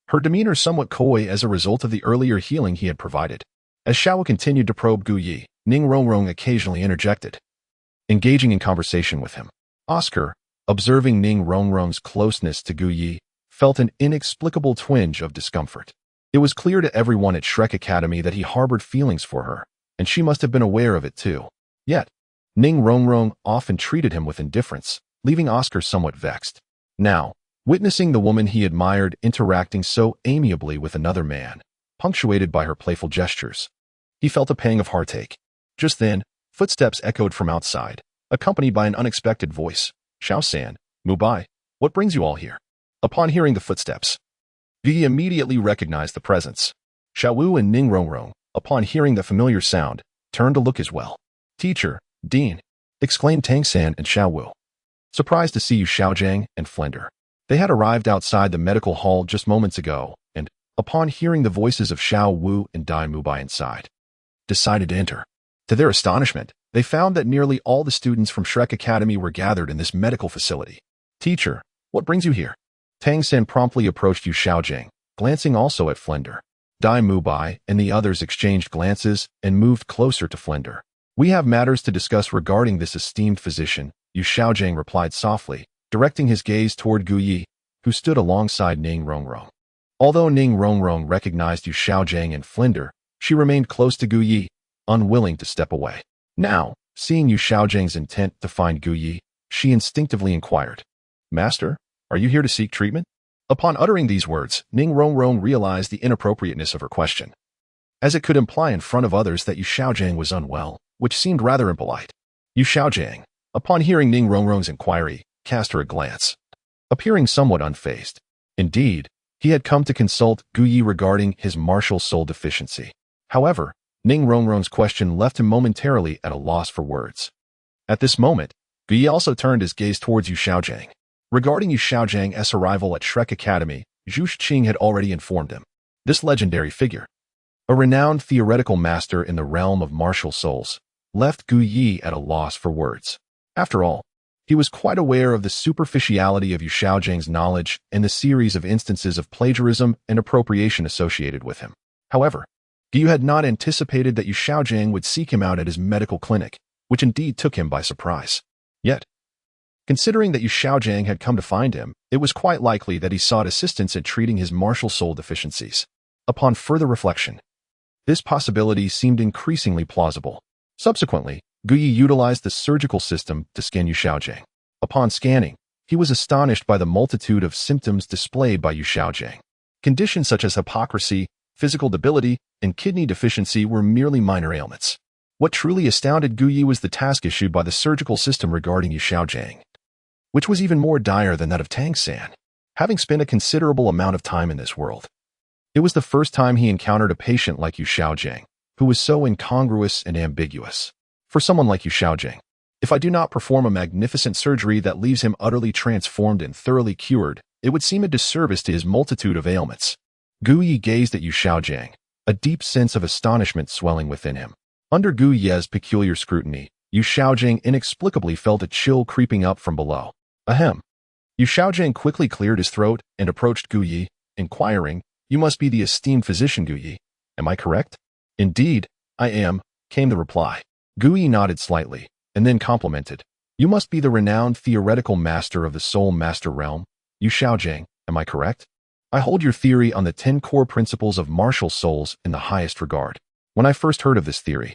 her demeanor somewhat coy as a result of the earlier healing he had provided. As Xiao Wu continued to probe Gu Ye, Ning Rongrong occasionally interjected, engaging in conversation with him. Oscar, observing Ning Rongrong's closeness to Gu Ye, felt an inexplicable twinge of discomfort. It was clear to everyone at Shrek Academy that he harbored feelings for her, and she must have been aware of it too. Yet, Ning Rongrong often treated him with indifference, leaving Oscar somewhat vexed. Now, witnessing the woman he admired interacting so amiably with another man, punctuated by her playful gestures, he felt a pang of heartache. Just then, footsteps echoed from outside, accompanied by an unexpected voice. "Xiao San, Mubai, what brings you all here?" Upon hearing the footsteps, Gu Ye immediately recognized the presence. Xiao Wu and Ning Rongrong, upon hearing the familiar sound, turned to look as well. "Teacher, Dean," exclaimed Tang San and Xiao Wu. "Surprised to see you, Xiaojiang and Flender." They had arrived outside the medical hall just moments ago, and, upon hearing the voices of Xiao Wu and Dai Mubai inside, decided to enter. To their astonishment, they found that nearly all the students from Shrek Academy were gathered in this medical facility. "Teacher, what brings you here?" Tang San promptly approached Yu Xiaojiang, glancing also at Flender. Dai Mubai and the others exchanged glances and moved closer to Flender. "We have matters to discuss regarding this esteemed physician," Yu Xiaojiang replied softly, directing his gaze toward Gu Ye, who stood alongside Ning Rongrong. Although Ning Rongrong recognized Yu Xiaojiang and Flender, she remained close to Gu Ye, unwilling to step away. Now, seeing Yu Xiaojiang's intent to find Gu Ye, she instinctively inquired, "Master, are you here to seek treatment?" Upon uttering these words, Ning Rongrong realized the inappropriateness of her question, as it could imply in front of others that Yu Xiaojiang was unwell, which seemed rather impolite. Yu Xiaojiang, upon hearing Ning Rongrong's inquiry, cast her a glance, appearing somewhat unfazed. Indeed, he had come to consult Gu Ye regarding his martial soul deficiency. However, Ning Rongrong's question left him momentarily at a loss for words. At this moment, Gu Yi also turned his gaze towards Yu Xiaojiang. Regarding Yu Xiaojiang's arrival at Shrek Academy, Zhu Zhuqing had already informed him. This legendary figure, a renowned theoretical master in the realm of martial souls, left Gu Yi at a loss for words. After all, he was quite aware of the superficiality of Yu Xiaojiang's knowledge and the series of instances of plagiarism and appropriation associated with him. However, Gu Yi had not anticipated that Yu Xiaojiang would seek him out at his medical clinic, which indeed took him by surprise. Yet, considering that Yu Xiaojiang had come to find him, it was quite likely that he sought assistance in treating his martial soul deficiencies. Upon further reflection, this possibility seemed increasingly plausible. Subsequently, Gu Yi utilized the surgical system to scan Yu Xiaojiang. Upon scanning, he was astonished by the multitude of symptoms displayed by Yu Xiaojiang. Conditions such as hypocrisy, physical debility, and kidney deficiency were merely minor ailments. What truly astounded Gu Yi was the task issued by the surgical system regarding Yu Xiaojiang, which was even more dire than that of Tang San. Having spent a considerable amount of time in this world, it was the first time he encountered a patient like Yu Xiaojiang, who was so incongruous and ambiguous. For someone like Yu Xiaojiang, if I do not perform a magnificent surgery that leaves him utterly transformed and thoroughly cured, it would seem a disservice to his multitude of ailments. Gu Yi gazed at Yu Xiaojiang, a deep sense of astonishment swelling within him. Under Gu Ye's peculiar scrutiny, Yu Xiaojiang inexplicably felt a chill creeping up from below. Ahem. Yu Xiaojiang quickly cleared his throat and approached Gu Yi, inquiring, "You must be the esteemed physician Gu Yi. Am I correct?" "Indeed, I am," came the reply. Gu Yi nodded slightly, and then complimented. "You must be the renowned theoretical master of the Soul Master realm, Yu Xiaojiang, am I correct? I hold your theory on the 10 core principles of martial souls in the highest regard. When I first heard of this theory,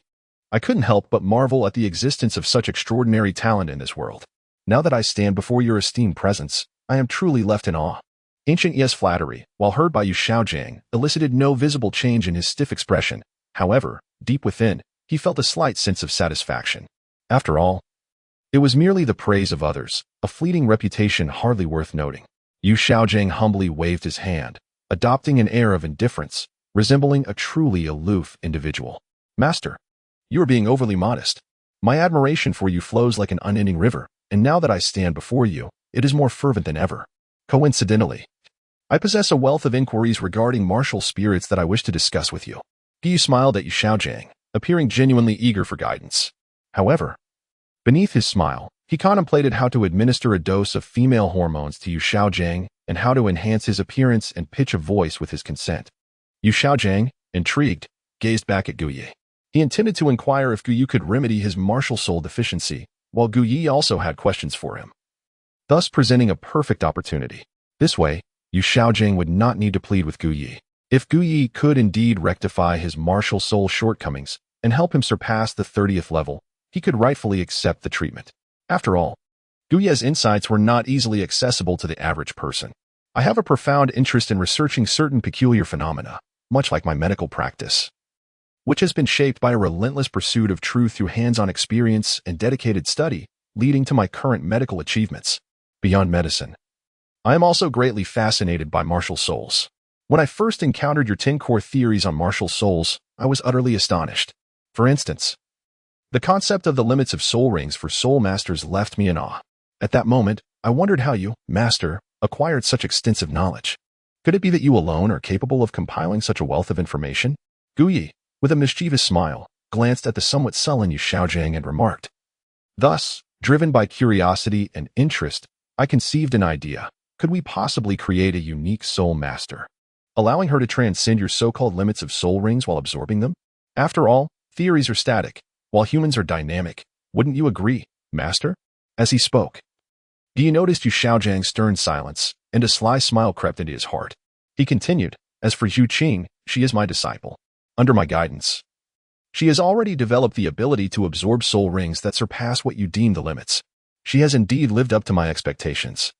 I couldn't help but marvel at the existence of such extraordinary talent in this world. Now that I stand before your esteemed presence, I am truly left in awe." Ancient Ye's flattery, while heard by Yu Xiaojiang, elicited no visible change in his stiff expression. However, deep within, he felt a slight sense of satisfaction. After all, it was merely the praise of others, a fleeting reputation hardly worth noting. Yu Xiaojiang humbly waved his hand, adopting an air of indifference, resembling a truly aloof individual. "Master, you are being overly modest. My admiration for you flows like an unending river, and now that I stand before you, it is more fervent than ever. Coincidentally, I possess a wealth of inquiries regarding martial spirits that I wish to discuss with you." Gu Yi smiled at Yu Xiaojiang, appearing genuinely eager for guidance. However, beneath his smile, he contemplated how to administer a dose of female hormones to Yu Xiaojiang and how to enhance his appearance and pitch of voice with his consent. Yu Xiaojiang, intrigued, gazed back at Gu Yi. He intended to inquire if Gu Yi could remedy his martial soul deficiency, while Gu Yi also had questions for him, thus presenting a perfect opportunity. This way, Yu Xiaojiang would not need to plead with Gu Yi. If Gu Yi could indeed rectify his martial soul shortcomings and help him surpass the 30th level, he could rightfully accept the treatment. After all, Gu Ye's insights were not easily accessible to the average person. "I have a profound interest in researching certain peculiar phenomena, much like my medical practice, which has been shaped by a relentless pursuit of truth through hands-on experience and dedicated study, leading to my current medical achievements. Beyond medicine, I am also greatly fascinated by martial souls. When I first encountered your 10 core theories on martial souls, I was utterly astonished. For instance, the concept of the limits of soul rings for soul masters left me in awe. At that moment, I wondered how you, master, acquired such extensive knowledge. Could it be that you alone are capable of compiling such a wealth of information?" Gu Yi, with a mischievous smile, glanced at the somewhat sullen Yu Xiaojiang and remarked, "Thus, driven by curiosity and interest, I conceived an idea. Could we possibly create a unique soul master, allowing her to transcend your so-called limits of soul rings while absorbing them? After all, theories are static, while humans are dynamic. Wouldn't you agree, master?" As he spoke, Gu Yi noticed Yu Xiaojiang's stern silence, and a sly smile crept into his heart. He continued, "As for Zhu Zhuqing, she is my disciple. Under my guidance, she has already developed the ability to absorb soul rings that surpass what you deem the limits. She has indeed lived up to my expectations.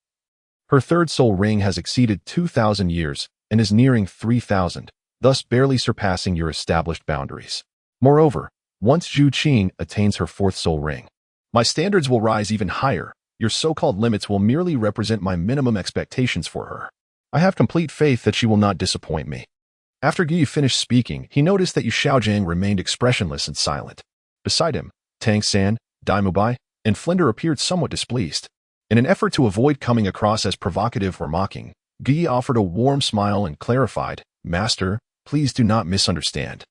Her third soul ring has exceeded 2,000 years and is nearing 3,000, thus barely surpassing your established boundaries. Moreover, once Zhu Zhuqing attains her fourth soul ring, my standards will rise even higher. Your so-called limits will merely represent my minimum expectations for her. I have complete faith that she will not disappoint me." After Gu Yi finished speaking, he noticed that Yu Xiaojiang remained expressionless and silent. Beside him, Tang San, Dai Mubai, and Flinder appeared somewhat displeased. In an effort to avoid coming across as provocative or mocking, Gu Yi offered a warm smile and clarified, "Master, please do not misunderstand.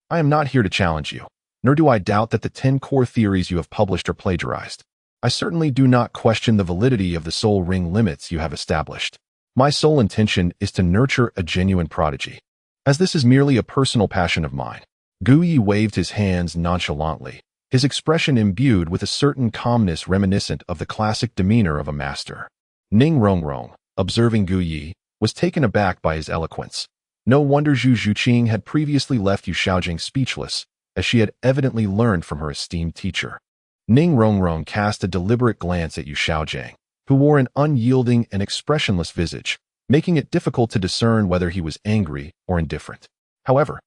I am not here to challenge you, nor do I doubt that the 10 core theories you have published are plagiarized. I certainly do not question the validity of the soul ring limits you have established. My sole intention is to nurture a genuine prodigy. As this is merely a personal passion of mine." Gu Yi waved his hands nonchalantly, his expression imbued with a certain calmness reminiscent of the classic demeanor of a master. Ning Rongrong, observing Gu Yi, was taken aback by his eloquence. No wonder Zhu Zhuqing had previously left Yu Xiaojiang speechless, as she had evidently learned from her esteemed teacher. Ning Rongrong cast a deliberate glance at Yu Xiaojiang, who wore an unyielding and expressionless visage, making it difficult to discern whether he was angry or indifferent. However,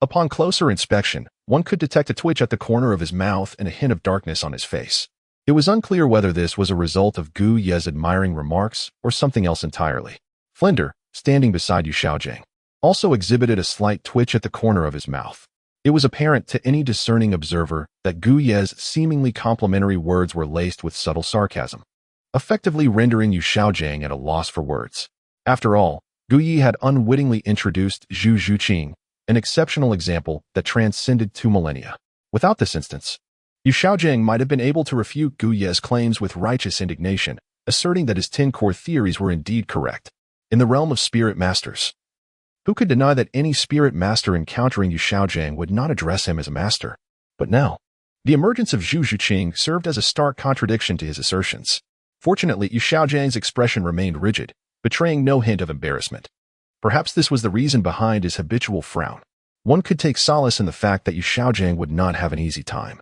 upon closer inspection, one could detect a twitch at the corner of his mouth and a hint of darkness on his face. It was unclear whether this was a result of Gu Ye's admiring remarks or something else entirely. Flinder, standing beside Yu Xiaojiang, also exhibited a slight twitch at the corner of his mouth. It was apparent to any discerning observer that Gu Ye's seemingly complimentary words were laced with subtle sarcasm, effectively rendering Yu Xiaojiang at a loss for words. After all, Gu Yi had unwittingly introduced Zhu Zhuqing, an exceptional example that transcended 2 millennia. Without this instance, Yu Xiaojiang might have been able to refute Gu Ye's claims with righteous indignation, asserting that his 10 core theories were indeed correct. In the realm of spirit masters, who could deny that any spirit master encountering Yu Xiaojiang would not address him as a master? But now, the emergence of Zhu Zhuqing served as a stark contradiction to his assertions. Fortunately, Yu Xiaojiang's expression remained rigid, betraying no hint of embarrassment. Perhaps this was the reason behind his habitual frown. One could take solace in the fact that Yu Xiaojiang would not have an easy time,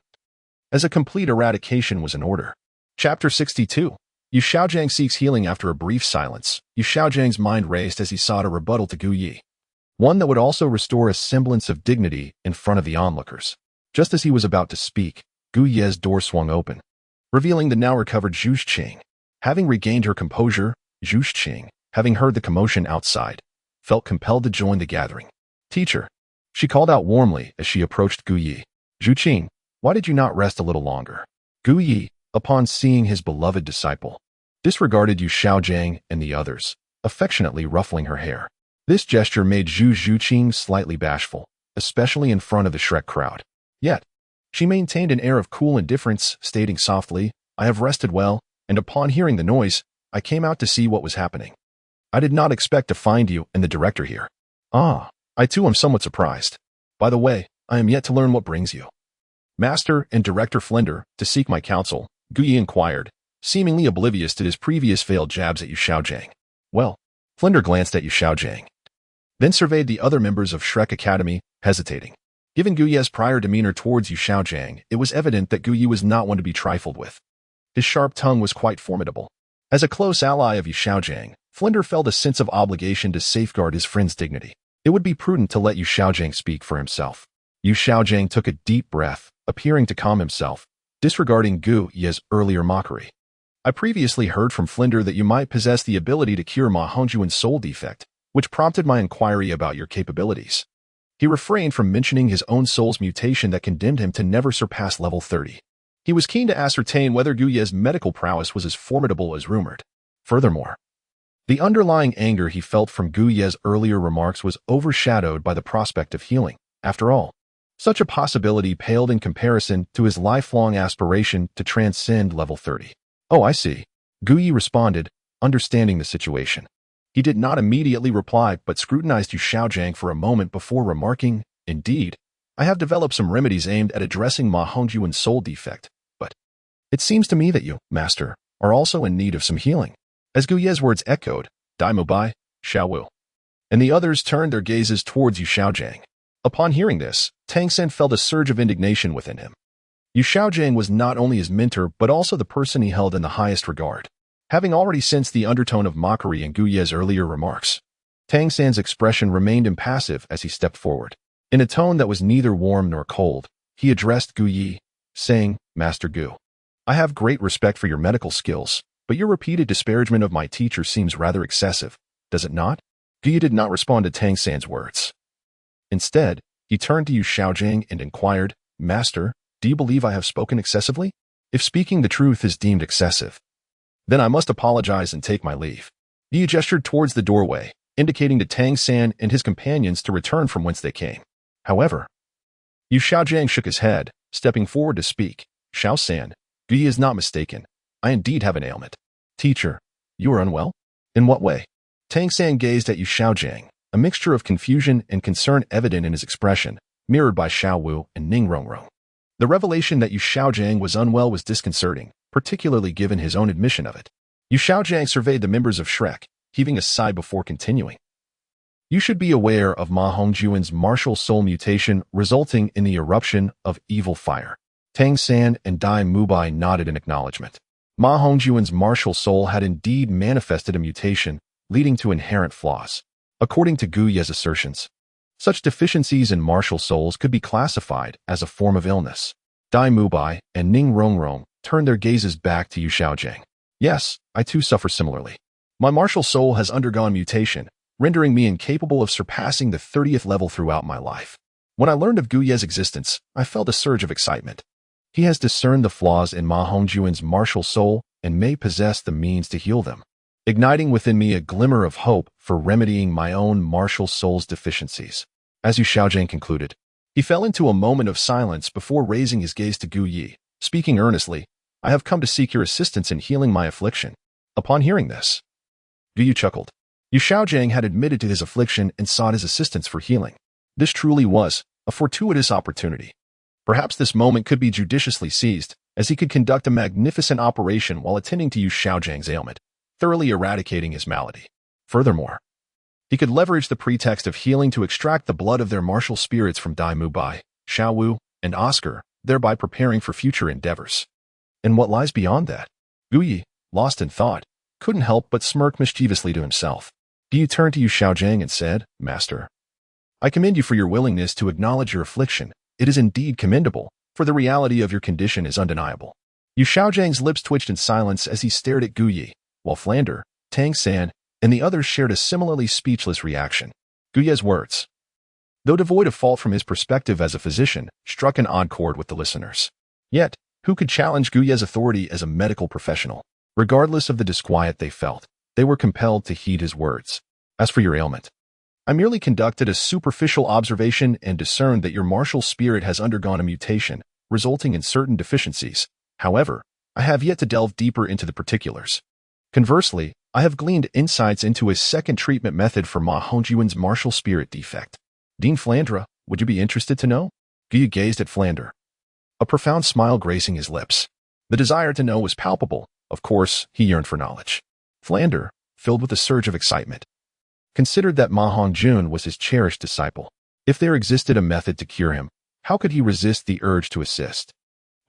as a complete eradication was in order. Chapter 62. Yu Xiaojiang seeks healing. After a brief silence, Yu Xiaojiang's mind raced as he sought a rebuttal to Gu Yi, one that would also restore a semblance of dignity in front of the onlookers. Just as he was about to speak, Gu Ye's door swung open, revealing the now recovered Zhu Zhuqing. Having regained her composure, Zhu Zhuqing, having heard the commotion outside, felt compelled to join the gathering. "Teacher," she called out warmly as she approached Gu Yi. "Zhuqing, why did you not rest a little longer?" Gu Yi, upon seeing his beloved disciple, disregarded Yu Xiaojiang and the others, affectionately ruffling her hair. This gesture made Zhu Zhuqing slightly bashful, especially in front of the Shrek crowd. Yet, she maintained an air of cool indifference, stating softly, "I have rested well, and upon hearing the noise, I came out to see what was happening. I did not expect to find you and the director here." "Ah, I too am somewhat surprised. By the way, I am yet to learn what brings you." "Master and Director Flinder, to seek my counsel," Gu Yi inquired, seemingly oblivious to his previous failed jabs at Yu Xiaojiang. "Well," Flinder glanced at Yu Xiaojiang, then surveyed the other members of Shrek Academy, hesitating. Given Gu Yi's prior demeanor towards Yu Xiaojiang, it was evident that Gu Yi was not one to be trifled with. His sharp tongue was quite formidable. As a close ally of Yu Xiaojiang, Flinder felt a sense of obligation to safeguard his friend's dignity. It would be prudent to let Yu Xiaojiang speak for himself. Yu Xiaojiang took a deep breath, appearing to calm himself, disregarding Gu Yi's earlier mockery. "I previously heard from Flinder that you might possess the ability to cure Ma Hongjuan's soul defect, which prompted my inquiry about your capabilities." He refrained from mentioning his own soul's mutation that condemned him to never surpass level 30. He was keen to ascertain whether Gu Ye's medical prowess was as formidable as rumored. Furthermore, the underlying anger he felt from Gu Ye's earlier remarks was overshadowed by the prospect of healing. After all, such a possibility paled in comparison to his lifelong aspiration to transcend level 30. "Oh, I see," Gu Yi responded, understanding the situation. He did not immediately reply but scrutinized Yu Xiaojiang for a moment before remarking, "Indeed, I have developed some remedies aimed at addressing Ma Hongjuan's soul defect, but it seems to me that you, Master, are also in need of some healing." As Gu Ye's words echoed, Dai Mubai, Xiao Wu, and the others turned their gazes towards Yu Xiaojiang. Upon hearing this, Tang San felt a surge of indignation within him. Yu Xiaojiang was not only his mentor but also the person he held in the highest regard. Having already sensed the undertone of mockery in Gu Ye's earlier remarks, Tang San's expression remained impassive as he stepped forward. In a tone that was neither warm nor cold, he addressed Gu Yi, saying, "Master Gu, I have great respect for your medical skills, but your repeated disparagement of my teacher seems rather excessive, does it not?" Gu Yi did not respond to Tang San's words. Instead, he turned to Yu Xiaojing and inquired, "Master, do you believe I have spoken excessively? If speaking the truth is deemed excessive, then I must apologize and take my leave." Yu gestured towards the doorway, indicating to Tang San and his companions to return from whence they came. However, Yu Xiaojing shook his head, stepping forward to speak. "Xiao San, Guyi is not mistaken. I indeed have an ailment." "Teacher, you are unwell? In what way?" Tang San gazed at Yu Xiaojing, a mixture of confusion and concern evident in his expression, mirrored by Xiao Wu and Ning Rongrong. The revelation that Yu Xiaojing was unwell was disconcerting, particularly given his own admission of it. Yu Xiaojing surveyed the members of Shrek, heaving a sigh before continuing. "You should be aware of Ma Hongjuan's martial soul mutation resulting in the eruption of evil fire." Tang San and Dai Mubai nodded in acknowledgement. Ma Hongjuan's martial soul had indeed manifested a mutation, leading to inherent flaws. According to Gu Ye's assertions, such deficiencies in martial souls could be classified as a form of illness. Dai Mubai and Ning Rongrong turned their gazes back to Yu Xiaojing. "Yes, I too suffer similarly. My martial soul has undergone mutation, rendering me incapable of surpassing the 30th level throughout my life. When I learned of Gu Ye's existence, I felt a surge of excitement. He has discerned the flaws in Ma Hongjuan's martial soul and may possess the means to heal them, igniting within me a glimmer of hope for remedying my own martial soul's deficiencies." As Yu Xiaojing concluded, he fell into a moment of silence before raising his gaze to Gu Yi, speaking earnestly, "I have come to seek your assistance in healing my affliction." Upon hearing this, Gu Yi chuckled. Yu Xiaojing had admitted to his affliction and sought his assistance for healing. This truly was a fortuitous opportunity. Perhaps this moment could be judiciously seized, as he could conduct a magnificent operation while attending to Yu Xiaojing's ailment, thoroughly eradicating his malady. Furthermore, he could leverage the pretext of healing to extract the blood of their martial spirits from Dai Mubai, Xiao Wu, and Oscar, thereby preparing for future endeavors. And what lies beyond that? Gu Yi, lost in thought, couldn't help but smirk mischievously to himself. Gu Yi turned to Yu Xiaojing and said, "Master, I commend you for your willingness to acknowledge your affliction. It is indeed commendable, for the reality of your condition is undeniable." Yu Xiaojing's lips twitched in silence as he stared at Gu Yi, while Flander, Tang San, and the others shared a similarly speechless reaction. Gu Ye's words, though devoid of fault from his perspective as a physician, struck an odd chord with the listeners. Yet, who could challenge Gu Ye's authority as a medical professional? Regardless of the disquiet they felt, they were compelled to heed his words. "As for your ailment, I merely conducted a superficial observation and discerned that your martial spirit has undergone a mutation, resulting in certain deficiencies. However, I have yet to delve deeper into the particulars. Conversely, I have gleaned insights into a second treatment method for Ma Hongjuan's martial spirit defect. Dean Flandre, would you be interested to know?" Gu Yi gazed at Flander, a profound smile gracing his lips. The desire to know was palpable. Of course, he yearned for knowledge. Flander, filled with a surge of excitement, considered that Ma Hongjun was his cherished disciple. If there existed a method to cure him, how could he resist the urge to assist?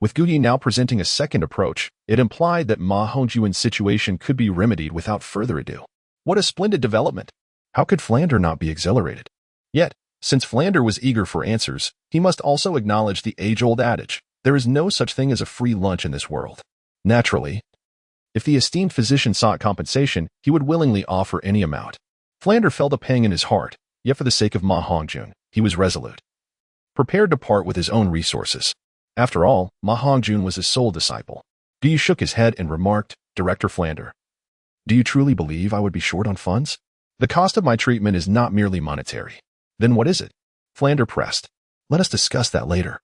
With Gu Yi now presenting a second approach, it implied that Ma Hongjuan's situation could be remedied without further ado. What a splendid development! How could Flander not be exhilarated? Yet, since Flander was eager for answers, he must also acknowledge the age-old adage, there is no such thing as a free lunch in this world. Naturally, if the esteemed physician sought compensation, he would willingly offer any amount. Flander felt a pang in his heart, yet for the sake of Ma Hongjun, he was resolute, prepared to part with his own resources. After all, Ma Hongjun was his sole disciple. Gu Yi shook his head and remarked, "Director Flander, do you truly believe I would be short on funds? The cost of my treatment is not merely monetary." "Then what is it?" Flander pressed. "Let us discuss that later.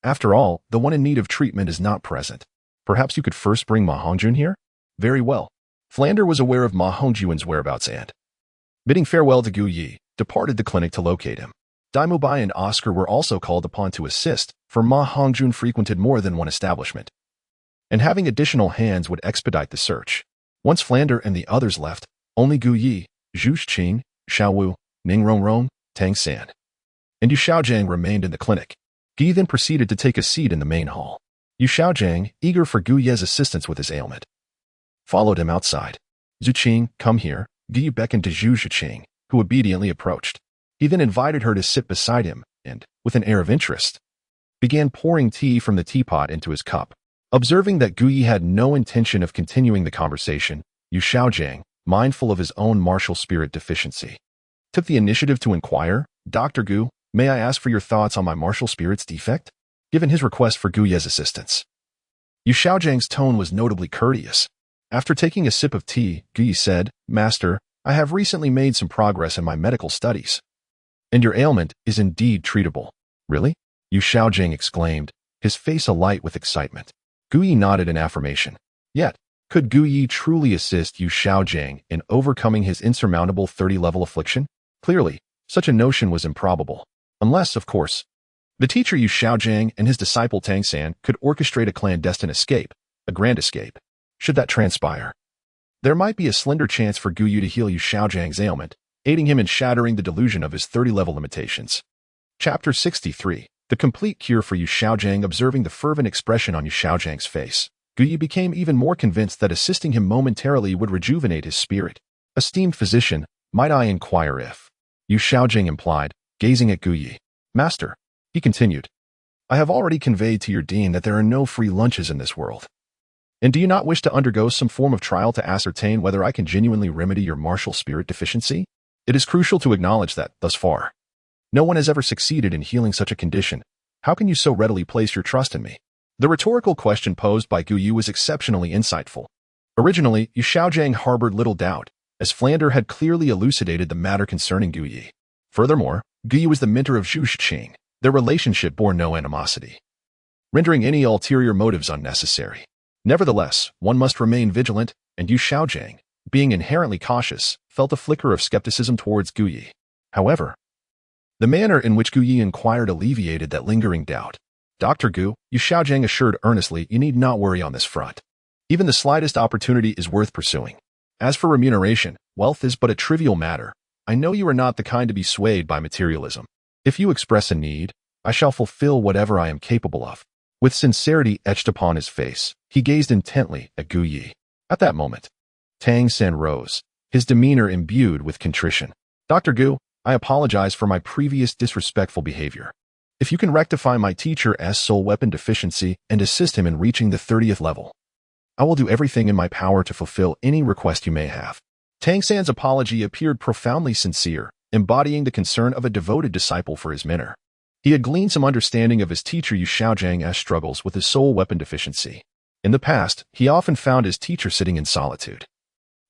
After all, the one in need of treatment is not present. Perhaps you could first bring Ma Hongjun here?" "Very well." Flander was aware of Ma Hongjuan's whereabouts and, bidding farewell to Gu Yi, departed the clinic to locate him. Dai Mubai and Oscar were also called upon to assist, for Ma Hongjun frequented more than one establishment, and having additional hands would expedite the search. Once Flander and the others left, only Gu Yi, Zhu Zhuqing, Xiao Wu, Ning Rongrong, Tang San, and Yu Xiaojing remained in the clinic. Gu Yi then proceeded to take a seat in the main hall. Yu Xiaojing, eager for Gu Ye's assistance with his ailment, followed him outside. "Zhuqing, come here." Gu Yi beckoned to Zhu Zhuqing, who obediently approached. He then invited her to sit beside him and, with an air of interest, began pouring tea from the teapot into his cup. Observing that Gu Yi had no intention of continuing the conversation, Yu Xiaojing, mindful of his own martial spirit deficiency, took the initiative to inquire, "Dr. Gu, May I ask for your thoughts on my martial spirit's defect? Given his request for Gu Ye's assistance, Yu Xiaojiang's tone was notably courteous. After taking a sip of tea, Gu Yi said, Master, I have recently made some progress in my medical studies. And your ailment is indeed treatable. Really? Yu Xiaojiang exclaimed, his face alight with excitement. Gu Yi nodded in affirmation. Yet, could Gu Yi truly assist Yu Xiaojiang in overcoming his insurmountable 30-level affliction? Clearly, such a notion was improbable. Unless, of course, the teacher Yu Xiaojiang and his disciple Tang San could orchestrate a clandestine escape, a grand escape. Should that transpire, there might be a slender chance for Gu Yu to heal Yu Xiaojiang's ailment, aiding him in shattering the delusion of his 30-level limitations. Chapter 63. The complete cure for Yu Xiaojiang. Observing the fervent expression on Yu Xiaojiang's face, Gu Yu became even more convinced that assisting him momentarily would rejuvenate his spirit. Esteemed physician, might I inquire if? Yu Xiaojiang implied, gazing at Gu Yi. Master, he continued, I have already conveyed to your dean that there are no free lunches in this world. And do you not wish to undergo some form of trial to ascertain whether I can genuinely remedy your martial spirit deficiency? It is crucial to acknowledge that, thus far, no one has ever succeeded in healing such a condition. How can you so readily place your trust in me? The rhetorical question posed by Gu Yu was exceptionally insightful. Originally, Yu Xiaojiang harbored little doubt, as Flander had clearly elucidated the matter concerning Gu Yi. Furthermore, Gu Yu was the mentor of Zhu Zhuqing. Their relationship bore no animosity, rendering any ulterior motives unnecessary. Nevertheless, one must remain vigilant, and Yu Xiaojiang, being inherently cautious, felt a flicker of skepticism towards Gu Yi. However, the manner in which Gu Yi inquired alleviated that lingering doubt. Dr. Gu, Yu Xiaojiang assured earnestly, you need not worry on this front. Even the slightest opportunity is worth pursuing. As for remuneration, wealth is but a trivial matter. I know you are not the kind to be swayed by materialism. If you express a need, I shall fulfill whatever I am capable of. With sincerity etched upon his face, he gazed intently at Gu Yi. At that moment, Tang San rose, his demeanor imbued with contrition. Dr. Gu, I apologize for my previous disrespectful behavior. If you can rectify my teacher's soul weapon deficiency and assist him in reaching the 30th level, I will do everything in my power to fulfill any request you may have. Tang San's apology appeared profoundly sincere, embodying the concern of a devoted disciple for his mentor. He had gleaned some understanding of his teacher Yu Xiaojiang's struggles with his soul weapon deficiency. In the past, he often found his teacher sitting in solitude.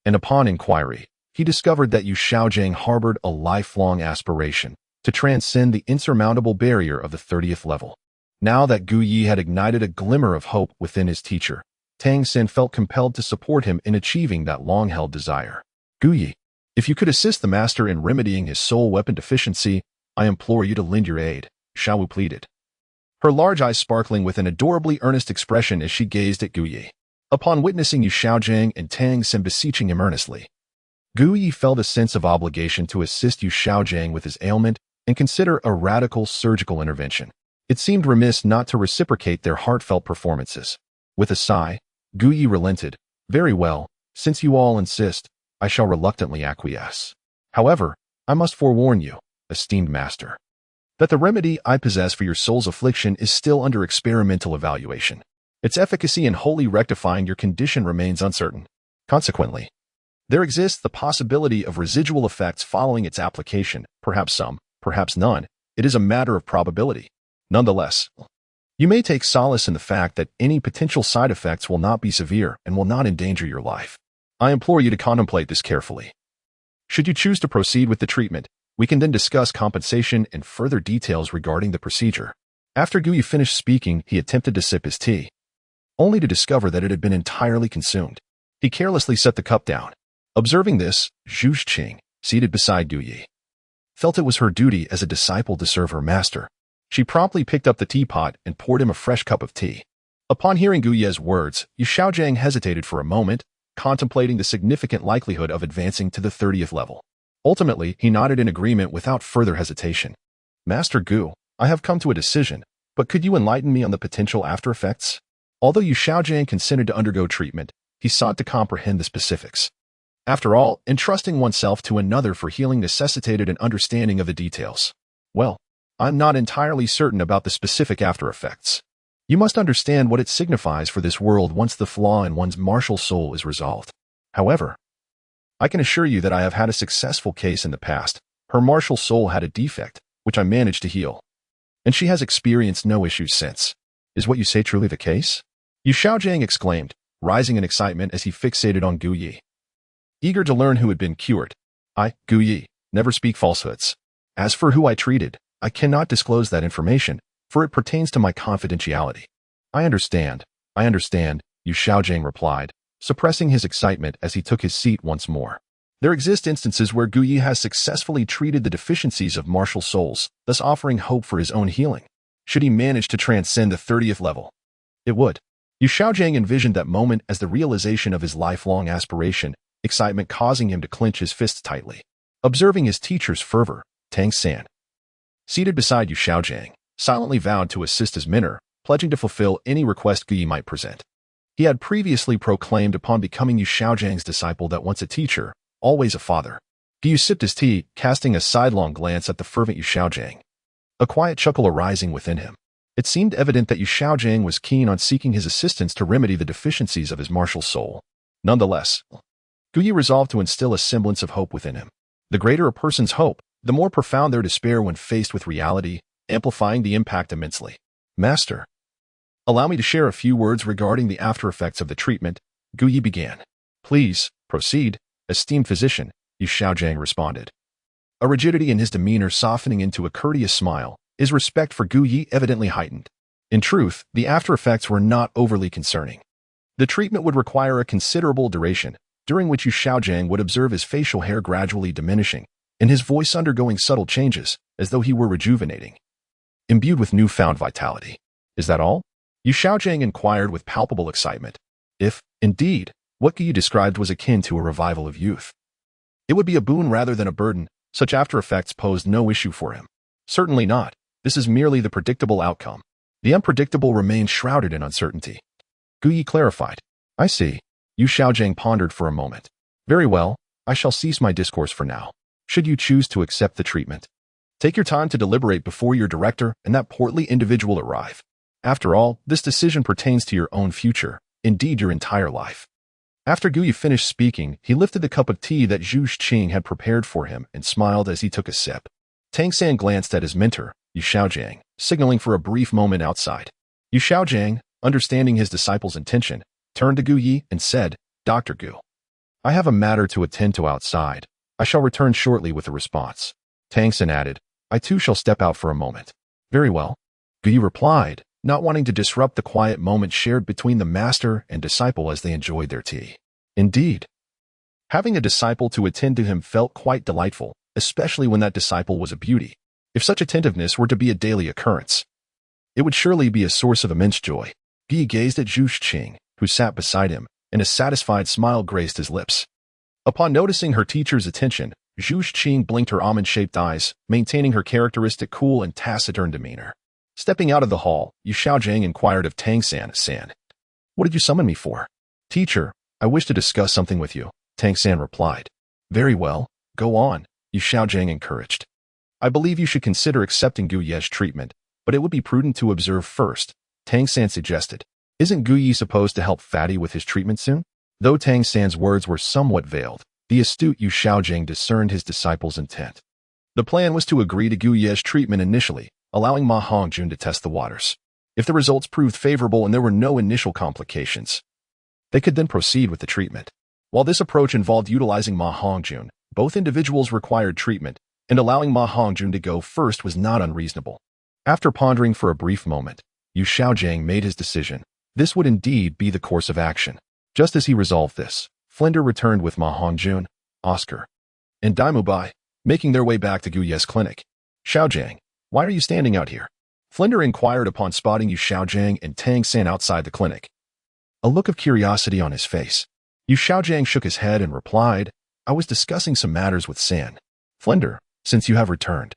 And upon inquiry, he discovered that Yu Xiaojiang harbored a lifelong aspiration to transcend the insurmountable barrier of the 30th level. Now that Gu Yi had ignited a glimmer of hope within his teacher, Tang San felt compelled to support him in achieving that long-held desire. Gu Yi, if you could assist the master in remedying his soul weapon deficiency, I implore you to lend your aid, Xiaowu pleaded, her large eyes sparkling with an adorably earnest expression as she gazed at Gu Yi. Upon witnessing Yu Xiaojiang and Tang San beseeching him earnestly, Gu Yi felt a sense of obligation to assist Yu Xiaojiang with his ailment and consider a radical surgical intervention. It seemed remiss not to reciprocate their heartfelt performances. With a sigh, Gu Yi relented. Very well, since you all insist, I shall reluctantly acquiesce. However, I must forewarn you, esteemed master, that the remedy I possess for your soul's affliction is still under experimental evaluation. Its efficacy in wholly rectifying your condition remains uncertain. Consequently, there exists the possibility of residual effects following its application, perhaps some, perhaps none. It is a matter of probability. Nonetheless, you may take solace in the fact that any potential side effects will not be severe and will not endanger your life. I implore you to contemplate this carefully. Should you choose to proceed with the treatment, we can then discuss compensation and further details regarding the procedure. After Gu Yi finished speaking, he attempted to sip his tea, only to discover that it had been entirely consumed. He carelessly set the cup down. Observing this, Zhu Zhuqing, seated beside Gu Yi, felt it was her duty as a disciple to serve her master. She promptly picked up the teapot and poured him a fresh cup of tea. Upon hearing Gu Yi's words, Yu Xiaojiang hesitated for a moment, contemplating the significant likelihood of advancing to the 30th level. Ultimately, he nodded in agreement without further hesitation. Master Gu, I have come to a decision, but could you enlighten me on the potential after effects? Although Yu Xiaojiang consented to undergo treatment, he sought to comprehend the specifics. After all, entrusting oneself to another for healing necessitated an understanding of the details. Well, I'm not entirely certain about the specific after effects. You must understand what it signifies for this world once the flaw in one's martial soul is resolved. However, I can assure you that I have had a successful case in the past. Her martial soul had a defect, which I managed to heal. And she has experienced no issues since. Is what you say truly the case? Yu Xiaojiang exclaimed, rising in excitement as he fixated on Gu Yi. Eager to learn who had been cured, I, Gu Yi, never speak falsehoods. As for who I treated, I cannot disclose that information, for it pertains to my confidentiality. I understand, Yu Xiaojiang replied, suppressing his excitement as he took his seat once more. There exist instances where Gu Yi has successfully treated the deficiencies of martial souls, thus offering hope for his own healing. Should he manage to transcend the 30th level, it would. Yu Xiaojiang envisioned that moment as the realization of his lifelong aspiration, excitement causing him to clench his fists tightly. Observing his teacher's fervor, Tang San, seated beside Yu Xiaojiang, silently vowed to assist his mentor, pledging to fulfill any request Gu Yi might present. He had previously proclaimed upon becoming Yu Xiaojiang's disciple that once a teacher, always a father. Gu Yi sipped his tea, casting a sidelong glance at the fervent Yu Xiaojiang. A quiet chuckle arising within him. It seemed evident that Yu Xiaojiang was keen on seeking his assistance to remedy the deficiencies of his martial soul. Nonetheless, Gu Yi resolved to instill a semblance of hope within him. The greater a person's hope, the more profound their despair when faced with reality, amplifying the impact immensely. Master, allow me to share a few words regarding the after-effects of the treatment, Gu Yi began. Please, proceed, esteemed physician, Yu Xiaojiang responded. A rigidity in his demeanor softening into a courteous smile, his respect for Gu Yi evidently heightened. In truth, the after-effects were not overly concerning. The treatment would require a considerable duration, during which Yu Xiaojiang would observe his facial hair gradually diminishing, and his voice undergoing subtle changes, as though he were rejuvenating. Imbued with newfound vitality. Is that all? Yu Xiaojiang inquired with palpable excitement. If, indeed, what Gu Yi described was akin to a revival of youth, it would be a boon rather than a burden. Such after-effects posed no issue for him. Certainly not. This is merely the predictable outcome. The unpredictable remains shrouded in uncertainty. Gu Yi clarified. I see. Yu Xiaojiang pondered for a moment. Very well, I shall cease my discourse for now. Should you choose to accept the treatment, take your time to deliberate before your director and that portly individual arrive. After all, this decision pertains to your own future, indeed your entire life. After Gu Yi finished speaking, he lifted the cup of tea that Zhu Zhuqing had prepared for him and smiled as he took a sip. Tang San glanced at his mentor, Yu Xiaojiang, signaling for a brief moment outside. Yu Xiaojiang, understanding his disciple's intention, turned to Gu Yi and said, Dr. Gu, I have a matter to attend to outside. I shall return shortly with a response. Tang San added, I too shall step out for a moment. Very well. Gu Yi replied, not wanting to disrupt the quiet moment shared between the master and disciple as they enjoyed their tea. Indeed, having a disciple to attend to him felt quite delightful, especially when that disciple was a beauty. If such attentiveness were to be a daily occurrence, it would surely be a source of immense joy. Gu Yi gazed at Zhu Zhuqing, who sat beside him, and a satisfied smile graced his lips. Upon noticing her teacher's attention, Zhu Zhuqing blinked her almond-shaped eyes, maintaining her characteristic cool and taciturn demeanor. Stepping out of the hall, Yu Xiaojiang inquired of Tang San, What did you summon me for? Teacher, I wish to discuss something with you, Tang San replied. Very well, go on, Yu Xiaojiang encouraged. I believe you should consider accepting Gu Yi's treatment, but it would be prudent to observe first, Tang San suggested. Isn't Gu Yi supposed to help Fatty with his treatment soon? Though Tang San's words were somewhat veiled, the astute Yu Xiaojiang discerned his disciple's intent. The plan was to agree to Gu Yi's treatment initially, allowing Ma Hongjun to test the waters. If the results proved favorable and there were no initial complications, they could then proceed with the treatment. While this approach involved utilizing Ma Hongjun, both individuals required treatment, and allowing Ma Hongjun to go first was not unreasonable. After pondering for a brief moment, Yu Xiaojiang made his decision. This would indeed be the course of action. Just as he resolved this, Flinder returned with Ma Hongjun, Oscar, and Daimubai, making their way back to Gu Yi's clinic. Xiaojiang, why are you standing out here? Flinder inquired upon spotting Yu Xiaojiang and Tang San outside the clinic. A look of curiosity on his face. Yu Xiaojiang shook his head and replied, I was discussing some matters with San. Flinder, since you have returned,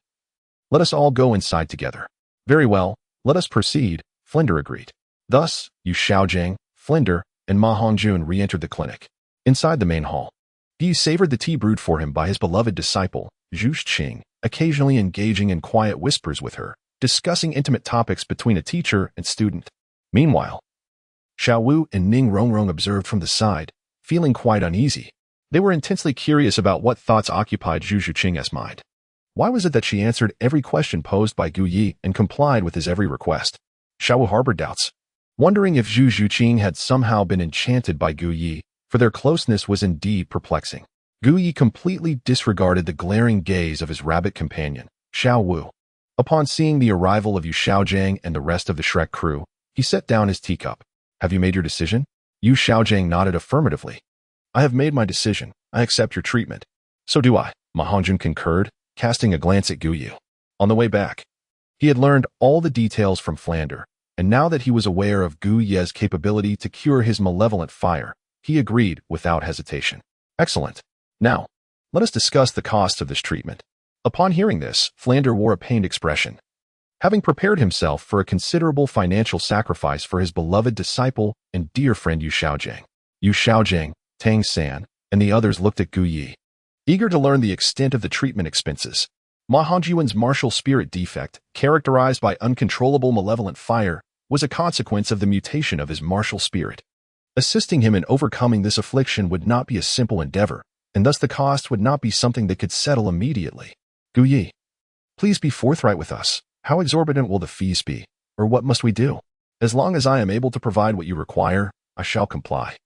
let us all go inside together. Very well, let us proceed, Flinder agreed. Thus, Yu Xiaojiang, Flinder, and Ma Hongjun re-entered the clinic. Inside the main hall, Gu savored the tea brewed for him by his beloved disciple, Zhu Zhuqing, occasionally engaging in quiet whispers with her, discussing intimate topics between a teacher and student. Meanwhile, Xiao Wu and Ning Rongrong observed from the side, feeling quite uneasy. They were intensely curious about what thoughts occupied Zhu Zhuqing's mind. Why was it that she answered every question posed by Gu Yi and complied with his every request? Xiao Wu harbored doubts, wondering if Zhu Zhuqing had somehow been enchanted by Gu Yi, for their closeness was indeed perplexing. Gu Yi completely disregarded the glaring gaze of his rabbit companion, Xiao Wu. Upon seeing the arrival of Yu Xiaojiang and the rest of the Shrek crew, he set down his teacup. Have you made your decision? Yu Xiaojiang nodded affirmatively. I have made my decision. I accept your treatment. So do I, Ma Hongjun concurred, casting a glance at Gu Yu. On the way back, he had learned all the details from Flander, and now that he was aware of Gu Ye's capability to cure his malevolent fire, he agreed without hesitation. Excellent. Now, let us discuss the cost of this treatment. Upon hearing this, Flander wore a pained expression. Having prepared himself for a considerable financial sacrifice for his beloved disciple and dear friend Yu Xiaojiang. Yu Xiaojiang, Tang San, and the others looked at Gu Yi, eager to learn the extent of the treatment expenses. Ma Hongyuan's martial spirit defect, characterized by uncontrollable malevolent fire, was a consequence of the mutation of his martial spirit. Assisting him in overcoming this affliction would not be a simple endeavor, and thus the cost would not be something that could settle immediately. Gu Yi, please be forthright with us. How exorbitant will the fees be, or what must we do? As long as I am able to provide what you require, I shall comply.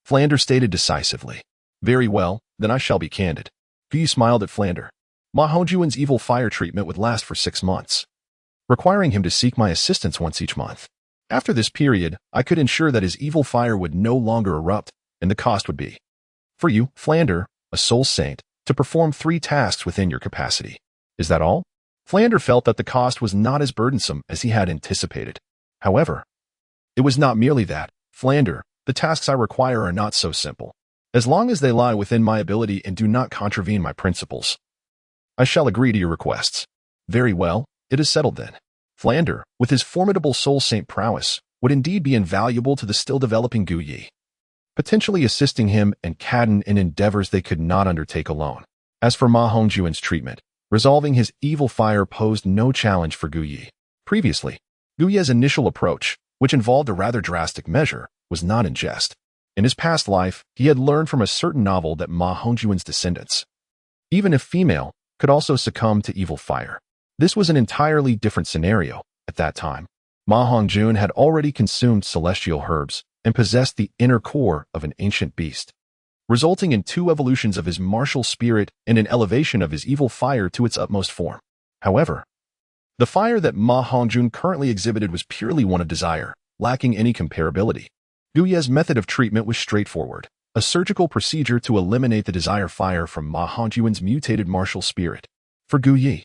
Flander stated decisively. Very well, then I shall be candid. Gu Yi smiled at Flander. Ma Hongyuan's evil fire treatment would last for 6 months, requiring him to seek my assistance once each month. After this period, I could ensure that his evil fire would no longer erupt, and the cost would be, for you, Flander, a soul saint, to perform 3 tasks within your capacity. Is that all? Flander felt that the cost was not as burdensome as he had anticipated. However, it was not merely that. Flander, the tasks I require are not so simple. As long as they lie within my ability and do not contravene my principles, I shall agree to your requests. Very well, it is settled then. Flander, with his formidable soul saint prowess, would indeed be invaluable to the still developing Gu Yi, potentially assisting him and Cadden in endeavors they could not undertake alone. As for Ma Hongjuan's treatment, resolving his evil fire posed no challenge for Gu Yi. Previously, Gu Ye's initial approach, which involved a rather drastic measure, was not in jest. In his past life, he had learned from a certain novel that Ma Hongjuan's descendants, even if female, could also succumb to evil fire. This was an entirely different scenario. At that time, Ma Hongjun had already consumed celestial herbs and possessed the inner core of an ancient beast, resulting in 2 evolutions of his martial spirit and an elevation of his evil fire to its utmost form. However, the fire that Ma Hongjun currently exhibited was purely one of desire, lacking any comparability. Gu Ye's method of treatment was straightforward, a surgical procedure to eliminate the desire fire from Ma Hongjun's mutated martial spirit. For Gu Yi,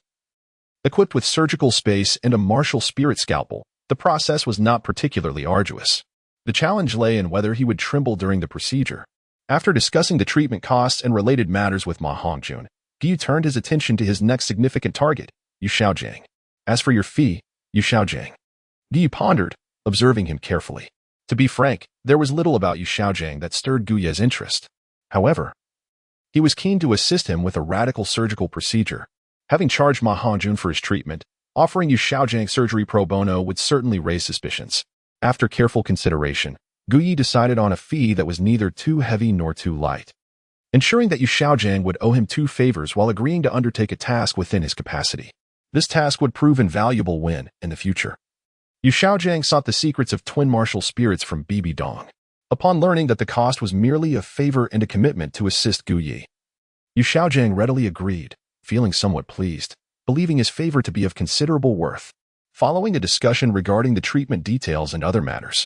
equipped with surgical space and a martial spirit scalpel, the process was not particularly arduous. The challenge lay in whether he would tremble during the procedure. After discussing the treatment costs and related matters with Ma Hongjun, Gu turned his attention to his next significant target, Yu Xiaojiang. As for your fee, Yu Xiaojiang, Gu pondered, observing him carefully. To be frank, there was little about Yu Xiaojiang that stirred Gu Ye's interest. However, he was keen to assist him with a radical surgical procedure. Having charged Ma Hongjun for his treatment, offering Yu Xiaojiang surgery pro bono would certainly raise suspicions. After careful consideration, Gu Yi decided on a fee that was neither too heavy nor too light, ensuring that Yu Xiaojiang would owe him 2 favors while agreeing to undertake a task within his capacity. This task would prove invaluable when, in the future, Yu Xiaojiang sought the secrets of twin martial spirits from Bibi Dong. Upon learning that the cost was merely a favor and a commitment to assist Gu Yi, Yu Xiaojiang readily agreed, feeling somewhat pleased, believing his favor to be of considerable worth. Following a discussion regarding the treatment details and other matters,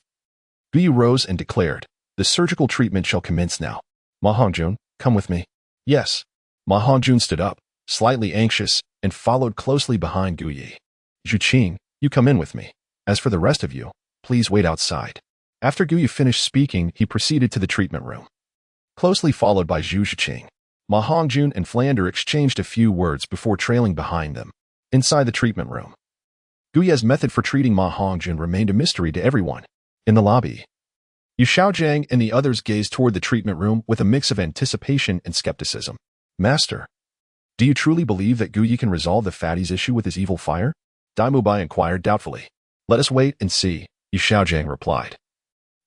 Gu Yi rose and declared, the surgical treatment shall commence now. Ma Hongjun, come with me. Yes. Ma Hongjun stood up, slightly anxious, and followed closely behind Gu Yi. Zhu Zhuqing, you come in with me. As for the rest of you, please wait outside. After Gu Yi finished speaking, he proceeded to the treatment room, closely followed by Zhu Zhuqing. Ma Hongjun and Flander exchanged a few words before trailing behind them. Inside the treatment room, Gu Ye's method for treating Ma Hongjun remained a mystery to everyone. In the lobby, Yu Xiaojiang and the others gazed toward the treatment room with a mix of anticipation and skepticism. Master, do you truly believe that Gu Yi can resolve the fatty's issue with his evil fire? Dai Bai inquired doubtfully. Let us wait and see, Yu Xiaojiang replied,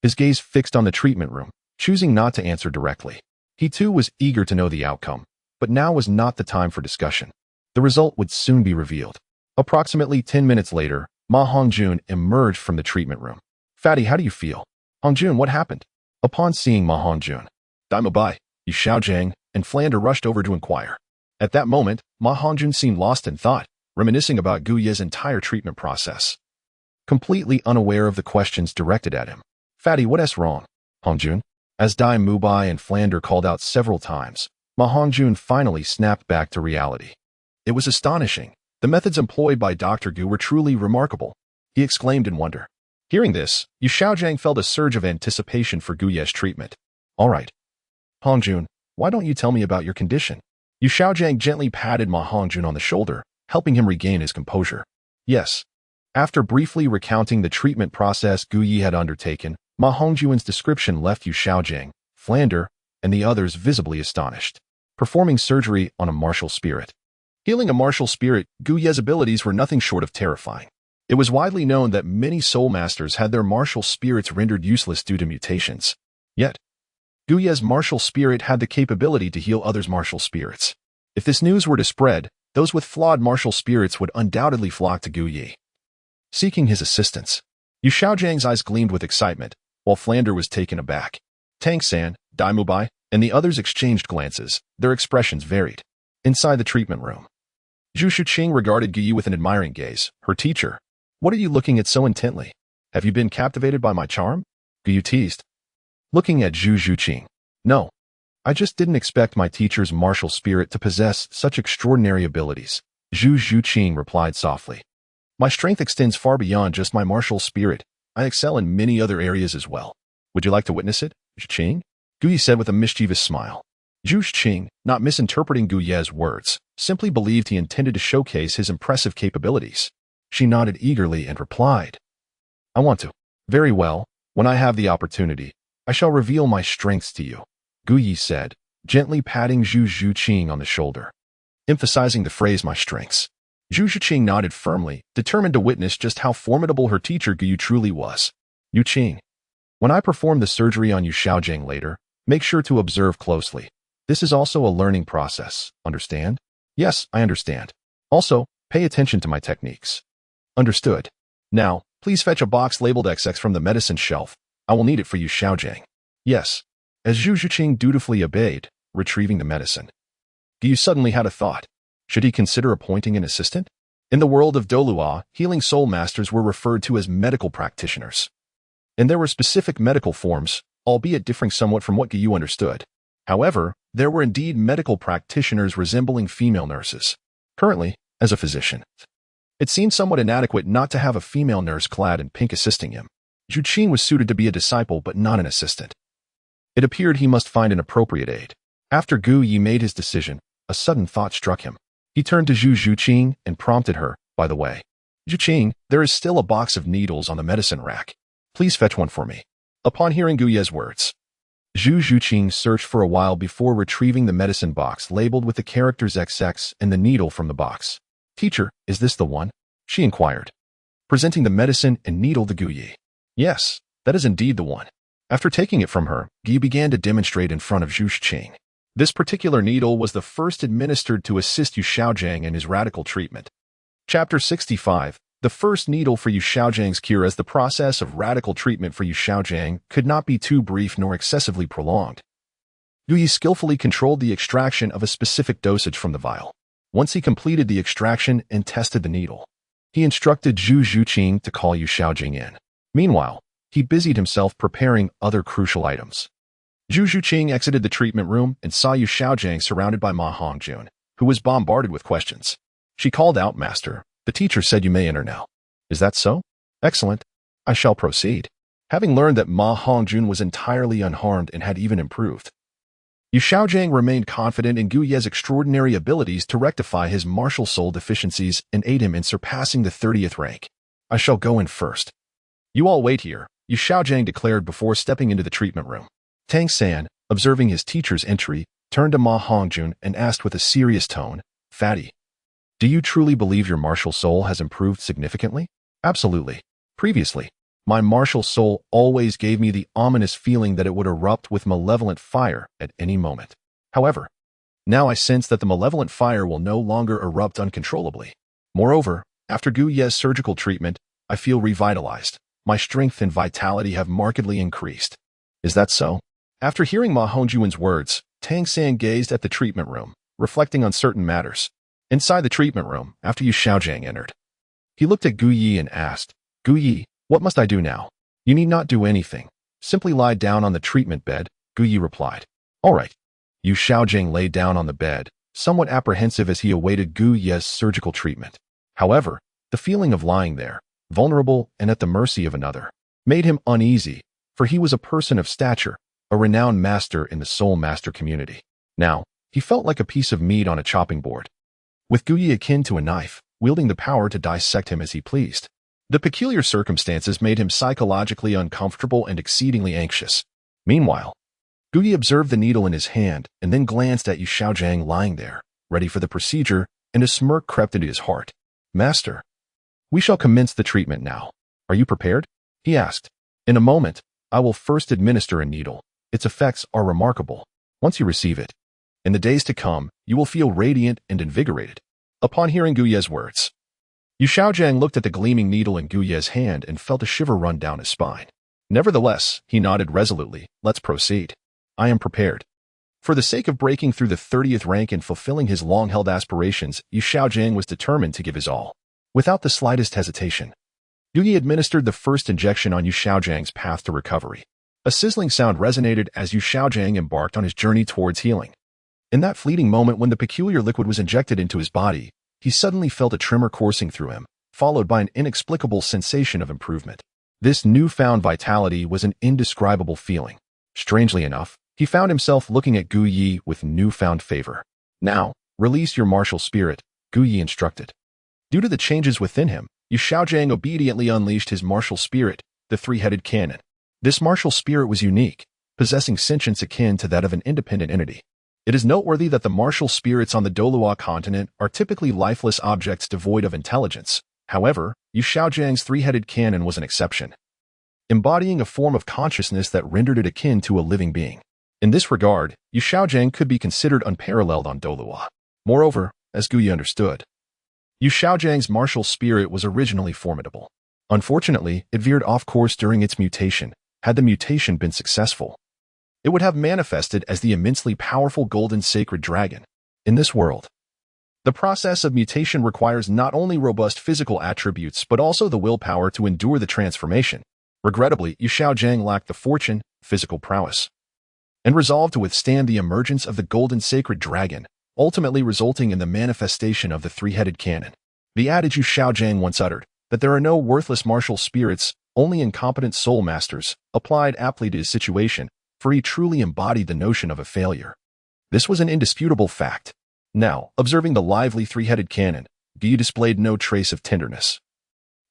his gaze fixed on the treatment room, choosing not to answer directly. He too was eager to know the outcome, but now was not the time for discussion. The result would soon be revealed. Approximately 10 minutes later, Ma Hongjun emerged from the treatment room. Fatty, how do you feel? Hongjun, what happened? Upon seeing Ma Hongjun, Daimobai, Yu Xiaojiang, and Flander rushed over to inquire. At that moment, Ma Hongjun seemed lost in thought, reminiscing about Gu Ye's entire treatment process. Completely unaware of the questions directed at him. Fatty, what's wrong? Hongjun. As Dai Mubai and Flander called out several times, Ma Hongjun finally snapped back to reality. It was astonishing. The methods employed by Dr. Gu were truly remarkable. He exclaimed in wonder. Hearing this, Yu Xiaojiang felt a surge of anticipation for Gu Ye's treatment. All right. Hongjun, why don't you tell me about your condition? Yu Xiaojiang gently patted Ma Hongjun on the shoulder, helping him regain his composure. Yes. After briefly recounting the treatment process Gu Yi had undertaken, Ma Hongjun's description left Yu Xiaojiang, Flander, and the others visibly astonished. Performing surgery on a martial spirit. Healing a martial spirit, Gu Ye's abilities were nothing short of terrifying. It was widely known that many soul masters had their martial spirits rendered useless due to mutations. Yet, Gu Ye's martial spirit had the capability to heal others' martial spirits. If this news were to spread, those with flawed martial spirits would undoubtedly flock to Gu Yi. Seeking his assistance, Yu Xiaojiang's eyes gleamed with excitement, while Flander was taken aback. Tang San, Dai Mubai, and the others exchanged glances. Their expressions varied. Inside the treatment room, Zhu Zhuqing regarded Gu Yi with an admiring gaze. Her teacher. What are you looking at so intently? Have you been captivated by my charm? Gu Yi teased. Looking at Zhu Zhuqing. No. I just didn't expect my teacher's martial spirit to possess such extraordinary abilities. Zhu Zhuqing replied softly. My strength extends far beyond just my martial spirit. I excel in many other areas as well. Would you like to witness it, Zhuqing? Gu Yi said with a mischievous smile. Zhu Zhuqing, not misinterpreting Gu Ye's words, simply believed he intended to showcase his impressive capabilities. She nodded eagerly and replied, I want to. Very well, when I have the opportunity, I shall reveal my strengths to you, Gu Yi said, gently patting Zhu Zhuqing on the shoulder, emphasizing the phrase my strengths. Zhu Zhuqing nodded firmly, determined to witness just how formidable her teacher Gu Yi truly was. Yu Qing. When I perform the surgery on Yu Xiaojiang later, make sure to observe closely. This is also a learning process, understand? Yes, I understand. Also, pay attention to my techniques. Understood. Now, please fetch a box labeled XX from the medicine shelf. I will need it for Yu Xiaojiang. Yes. As Zhu Zhuqing dutifully obeyed, retrieving the medicine, Gu Yi suddenly had a thought. Should he consider appointing an assistant? In the world of Douluo, healing soul masters were referred to as medical practitioners. And there were specific medical forms, albeit differing somewhat from what Gu Yi understood. However, there were indeed medical practitioners resembling female nurses. Currently, as a physician, it seemed somewhat inadequate not to have a female nurse clad in pink assisting him. Zhu Qing was suited to be a disciple but not an assistant. It appeared he must find an appropriate aid. After Gu Yi made his decision, a sudden thought struck him. He turned to Zhu Zhuqing and prompted her, by the way. Zhuqing, there is still a box of needles on the medicine rack. Please fetch one for me. Upon hearing Gu Ye's words, Zhu Zhuqing searched for a while before retrieving the medicine box labeled with the characters XX and the needle from the box. Teacher, is this the one? She inquired, presenting the medicine and needle to Gu Yi. Yes, that is indeed the one. After taking it from her, Gu Yi began to demonstrate in front of Zhu Zhuqing. This particular needle was the first administered to assist Yu Xiaojiang in his radical treatment. Chapter 65. The first needle for Yu Xiaojiang's cure. As the process of radical treatment for Yu Xiaojiang could not be too brief nor excessively prolonged, Gu Yi skillfully controlled the extraction of a specific dosage from the vial. Once he completed the extraction and tested the needle, he instructed Zhu Zhuqing to call Yu Xiaojiang in. Meanwhile, he busied himself preparing other crucial items. Zhu Zhuqing exited the treatment room and saw Yu Xiaojiang surrounded by Ma Hongjun, who was bombarded with questions. She called out, Master, the teacher said you may enter now. Is that so? Excellent. I shall proceed. Having learned that Ma Hongjun was entirely unharmed and had even improved, Yu Xiaojiang remained confident in Gu Ye's extraordinary abilities to rectify his martial soul deficiencies and aid him in surpassing the 30th rank. I shall go in first. You all wait here, Yu Xiaojiang declared before stepping into the treatment room. Tang San, observing his teacher's entry, turned to Ma Hongjun and asked with a serious tone, Fatty, do you truly believe your martial soul has improved significantly? Absolutely. Previously, my martial soul always gave me the ominous feeling that it would erupt with malevolent fire at any moment. However, Now I sense that the malevolent fire will no longer erupt uncontrollably. Moreover, after Gu Ye's surgical treatment, I feel revitalized. My strength and vitality have markedly increased. Is that so? After hearing Ma Hongjuan's words, Tang San gazed at the treatment room, reflecting on certain matters. Inside the treatment room, after Yu Xiaojiang entered, he looked at Gu Yi and asked, Gu Yi, what must I do now? You need not do anything. Simply lie down on the treatment bed, Gu Yi replied. All right. Yu Xiaojiang lay down on the bed, somewhat apprehensive as he awaited Gu Ye's surgical treatment. However, the feeling of lying there, vulnerable and at the mercy of another, made him uneasy, for he was a person of stature, a renowned master in the soul master community. Now, he felt like a piece of meat on a chopping board, with Gu Yi akin to a knife, wielding the power to dissect him as he pleased. The peculiar circumstances made him psychologically uncomfortable and exceedingly anxious. Meanwhile, Gu Yi observed the needle in his hand and then glanced at Yu Xiaojiang lying there, ready for the procedure, and a smirk crept into his heart. Master, we shall commence the treatment now. Are you prepared? He asked. In a moment, I will first administer a needle. Its effects are remarkable. Once you receive it, in the days to come, you will feel radiant and invigorated. Upon hearing Gu Ye's words, Yu Xiaojiang looked at the gleaming needle in Gu Ye's hand and felt a shiver run down his spine. Nevertheless, he nodded resolutely. Let's proceed. I am prepared. For the sake of breaking through the 30th rank and fulfilling his long-held aspirations, Yu Xiaojiang was determined to give his all. Without the slightest hesitation, Gu Yi administered the first injection on Yu Xiaojiang's path to recovery. A sizzling sound resonated as Yu Xiaojiang embarked on his journey towards healing. In that fleeting moment when the peculiar liquid was injected into his body, he suddenly felt a tremor coursing through him, followed by an inexplicable sensation of improvement. This newfound vitality was an indescribable feeling. Strangely enough, he found himself looking at Gu Yi with newfound favor. Now, release your martial spirit, Gu Yi instructed. Due to the changes within him, Yu Xiaojiang obediently unleashed his martial spirit, the three-headed cannon. This martial spirit was unique, possessing sentience akin to that of an independent entity. It is noteworthy that the martial spirits on the Douluo continent are typically lifeless objects devoid of intelligence. However, Yu Xiaojiang's three-headed cannon was an exception, embodying a form of consciousness that rendered it akin to a living being. In this regard, Yu Xiaojiang could be considered unparalleled on Douluo. Moreover, as Gu Yi understood, Yu Xiaojiang's martial spirit was originally formidable. Unfortunately, it veered off course during its mutation. Had the mutation been successful, it would have manifested as the immensely powerful golden sacred dragon. In this world, the process of mutation requires not only robust physical attributes but also the willpower to endure the transformation. Regrettably, Yu Xiaojiang lacked the fortune, physical prowess, and resolved to withstand the emergence of the golden sacred dragon, ultimately resulting in the manifestation of the three-headed cannon. The adage Yu Xiaojiang once uttered, that there are no worthless martial spirits, only incompetent soul masters, applied aptly to his situation, for he truly embodied the notion of a failure. This was an indisputable fact. Now, observing the lively three-headed cannon, Gu Yi displayed no trace of tenderness.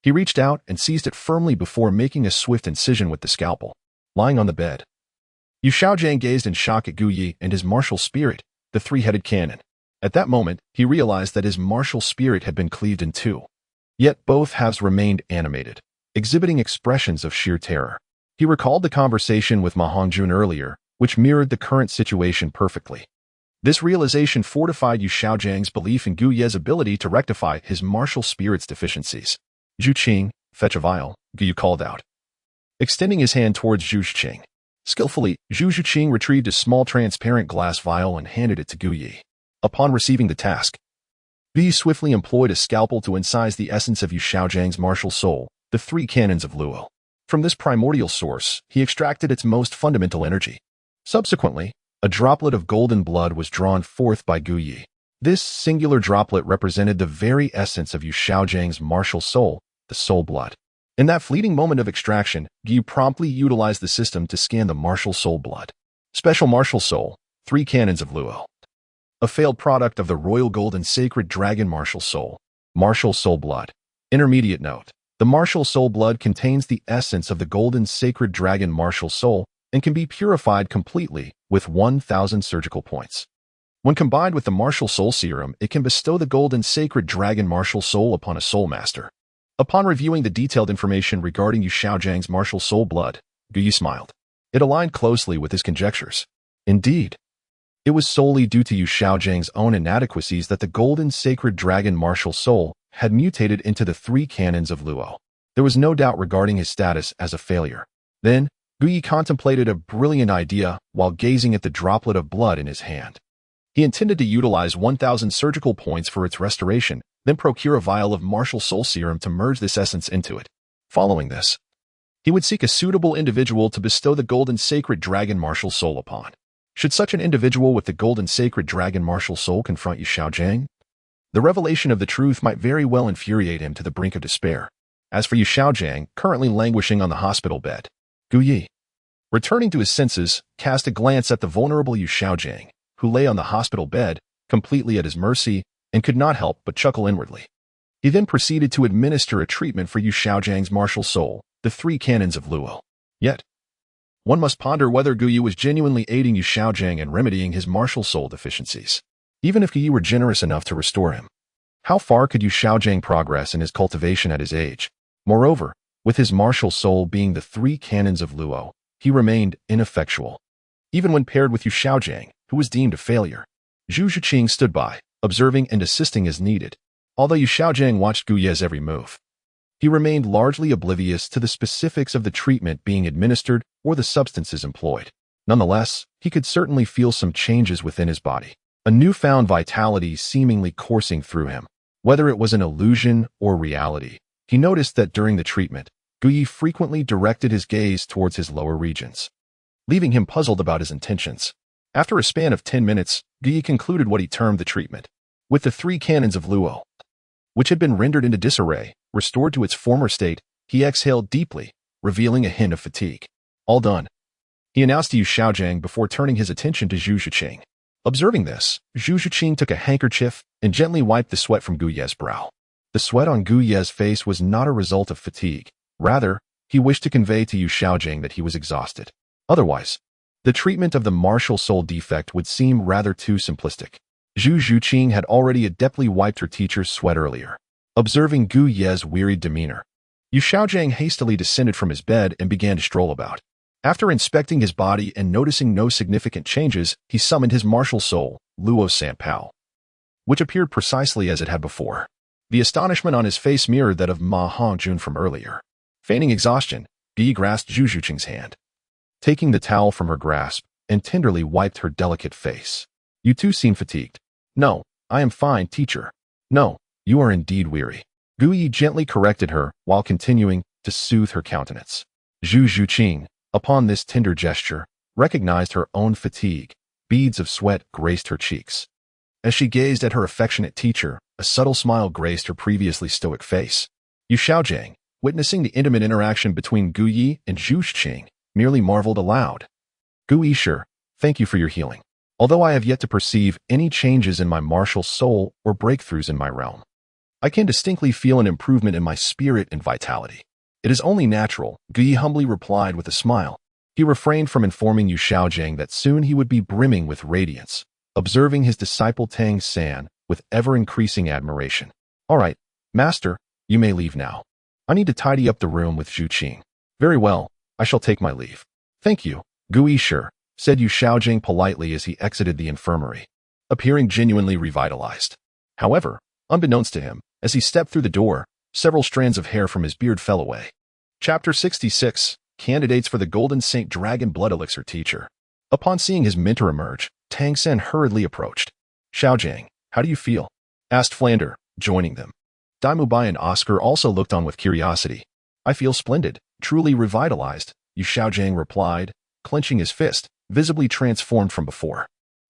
He reached out and seized it firmly before making a swift incision with the scalpel. Lying on the bed, Yu Xiaojiang gazed in shock at Gu Yi and his martial spirit, the three-headed cannon. At that moment, he realized that his martial spirit had been cleaved in two. Yet both halves remained animated, exhibiting expressions of sheer terror. He recalled the conversation with Ma Hongjun earlier, which mirrored the current situation perfectly. This realization fortified Yu Xiaojiang's belief in Gu Ye's ability to rectify his martial spirit's deficiencies. Zhu Zhuqing, fetch a vial, Gu Yi called out, extending his hand towards Zhu Zhuqing. Skillfully, Zhu Zhuqing retrieved a small transparent glass vial and handed it to Gu Yi. Upon receiving the task, Gu Yi swiftly employed a scalpel to incise the essence of Yu Xiaojiang's martial soul, the three cannons of Luo. From this primordial source, he extracted its most fundamental energy. Subsequently, a droplet of golden blood was drawn forth by Gu Yi. This singular droplet represented the very essence of Yu Xiaojiang's martial soul, the soul blood. In that fleeting moment of extraction, Gu Yi promptly utilized the system to scan the martial soul blood. Special martial soul, three cannons of Luo. A failed product of the royal golden sacred dragon martial soul. Martial soul blood. Intermediate note. The martial soul blood contains the essence of the golden sacred dragon martial soul and can be purified completely with 1,000 surgical points. When combined with the martial soul serum, it can bestow the golden sacred dragon martial soul upon a soul master. Upon reviewing the detailed information regarding Yu Xiaojiang's martial soul blood, Gu Yi smiled. It aligned closely with his conjectures. Indeed, It was solely due to Yu Xiaojiang's own inadequacies that the golden sacred dragon martial soul had mutated into the three canons of Luo. There was no doubt regarding his status as a failure. Then, Guyi contemplated a brilliant idea while gazing at the droplet of blood in his hand. He intended to utilize 1,000 surgical points for its restoration, then procure a vial of martial soul serum to merge this essence into it. Following this, he would seek a suitable individual to bestow the golden sacred dragon martial soul upon. Should such an individual with the golden sacred dragon martial soul confront Yu Xiaojiang, the revelation of the truth might very well infuriate him to the brink of despair. As for Yu Xiaojiang, currently languishing on the hospital bed, Guyi, returning to his senses, cast a glance at the vulnerable Yu Xiaojiang, who lay on the hospital bed, completely at his mercy, and could not help but chuckle inwardly. He then proceeded to administer a treatment for Yu Xiaojiang's martial soul, the three canons of Luo. Yet, one must ponder whether Guyi was genuinely aiding Yu Xiaojiang and remedying his martial soul deficiencies. Even if Guyi were generous enough to restore him, how far could Yu Xiaojiang progress in his cultivation at his age? Moreover, with his martial soul being the three canons of Luo, he remained ineffectual. Even when paired with Yu Xiaojiang, who was deemed a failure, Zhu Zhuqing stood by, observing and assisting as needed. Although Yu Xiaojiang watched Guyi's every move, he remained largely oblivious to the specifics of the treatment being administered or the substances employed. Nonetheless, he could certainly feel some changes within his body, a newfound vitality seemingly coursing through him. Whether it was an illusion or reality, he noticed that during the treatment, Guyi frequently directed his gaze towards his lower regions, leaving him puzzled about his intentions. After a span of 10 minutes, Guyi concluded what he termed the treatment. With the three canons of Luo, which had been rendered into disarray, restored to its former state, he exhaled deeply, revealing a hint of fatigue. All done, he announced to Yu Xiaojiang before turning his attention to Zhu Zhuqing. Observing this, Zhu Zhuqing took a handkerchief and gently wiped the sweat from Guyi's brow. The sweat on Guyi's face was not a result of fatigue. Rather, he wished to convey to Yu Xiaojiang that he was exhausted. Otherwise, the treatment of the martial soul defect would seem rather too simplistic. Zhu Zhuqing had already adeptly wiped her teacher's sweat earlier. Observing Guyi's wearied demeanor, Yu Xiaojiang hastily descended from his bed and began to stroll about. After inspecting his body and noticing no significant changes, he summoned his martial soul, Luo Sanpao, which appeared precisely as it had before. The astonishment on his face mirrored that of Ma Hongjun from earlier. Feigning exhaustion, Guyi grasped Zhu Zhuqing's hand, taking the towel from her grasp, and tenderly wiped her delicate face. You too seem fatigued. No, I am fine, teacher. No, you are indeed weary. Guyi gently corrected her while continuing to soothe her countenance. Zhu Zhuqing, upon this tender gesture, recognized her own fatigue. Beads of sweat graced her cheeks. As she gazed at her affectionate teacher, a subtle smile graced her previously stoic face. Yu Xiaojiang, witnessing the intimate interaction between Guyi and Zhu Zhuqing, merely marveled aloud. Guyi, sure, thank you for your healing. Although I have yet to perceive any changes in my martial soul or breakthroughs in my realm, I can distinctly feel an improvement in my spirit and vitality. It is only natural, Guyi humbly replied with a smile. He refrained from informing Yu Xiaojiang that soon he would be brimming with radiance, observing his disciple Tang San with ever-increasing admiration. All right, master, you may leave now. I need to tidy up the room with Zhu Qing. Very well, I shall take my leave. Thank you, Guyi, sure, said Yu Xiaojiang politely as he exited the infirmary, appearing genuinely revitalized. However, unbeknownst to him, as he stepped through the door, several strands of hair from his beard fell away. Chapter 66, Candidates for the Golden Saint Dragon Blood Elixir Teacher. Upon seeing his mentor emerge, Tang San hurriedly approached. Xiaojiang, how do you feel? Asked Flander, joining them. Daimubai and Oscar also looked on with curiosity. I feel splendid, truly revitalized, Yu Xiaojiang replied, clenching his fist, visibly transformed from before.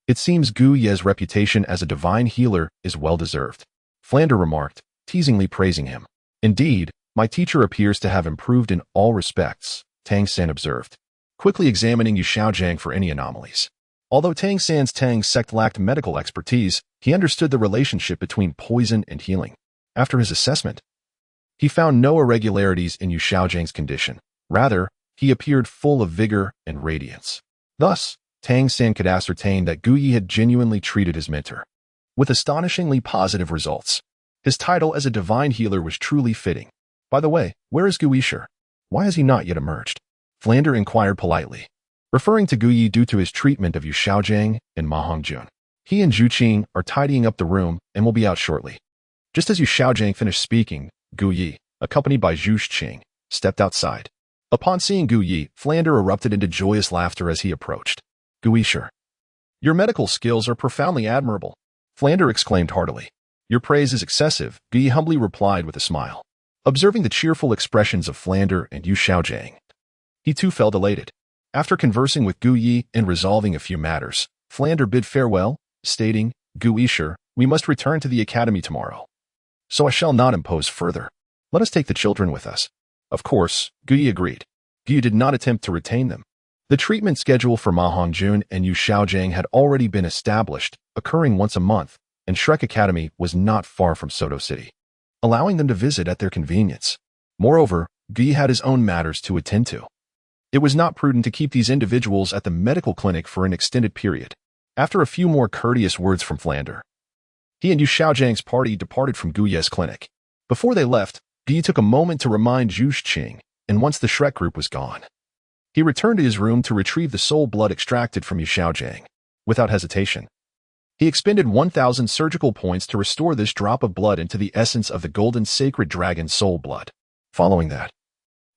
It seems Gu Ye's reputation as a divine healer is well-deserved. Flander remarked, teasingly praising him. Indeed, my teacher appears to have improved in all respects, Tang San observed, quickly examining Yu Xiaojiang for any anomalies. Although Tang San's Tang sect lacked medical expertise, he understood the relationship between poison and healing. After his assessment, he found no irregularities in Yu Xiaojiang's condition. Rather, he appeared full of vigor and radiance. Thus, Tang San could ascertain that Gu Yi had genuinely treated his mentor with astonishingly positive results. His title as a divine healer was truly fitting. By the way, where is Gu Yisher? Why has he not yet emerged? Flander inquired politely. referring to Gu Yi due to his treatment of Yu Xiaojiang and Ma Hongjun. He and Zhu Zhuqing are tidying up the room and will be out shortly. Just as Yu Xiaojiang finished speaking, Gu Yi, accompanied by Zhu Zhuqing, stepped outside. Upon seeing Gu Yi, Flander erupted into joyous laughter as he approached. Gu Yi, sure. Your medical skills are profoundly admirable, Flander exclaimed heartily. Your praise is excessive, Gu Yi humbly replied with a smile. Observing the cheerful expressions of Flander and Yu Xiaojiang, he too felt elated. After conversing with Gu Yi and resolving a few matters, Flander bid farewell, stating, Gu Yi, sure, we must return to the academy tomorrow. So I shall not impose further. Let us take the children with us. Of course, Gu Yi agreed. Gu Yi did not attempt to retain them. The treatment schedule for Ma Hongjun and Yu Xiaojiang had already been established, occurring once a month, and Shrek Academy was not far from Soto City, allowing them to visit at their convenience. Moreover, Gu Yi had his own matters to attend to. It was not prudent to keep these individuals at the medical clinic for an extended period. After a few more courteous words from Flander, he and Yu Xiaojiang's party departed from Gu Ye's clinic. Before they left, Gu Yi took a moment to remind Zhu Zhuqing, and once the Shrek group was gone, he returned to his room to retrieve the soul blood extracted from Yu Xiaojiang. Without hesitation, he expended 1,000 surgical points to restore this drop of blood into the essence of the golden sacred dragon soul blood. Following that,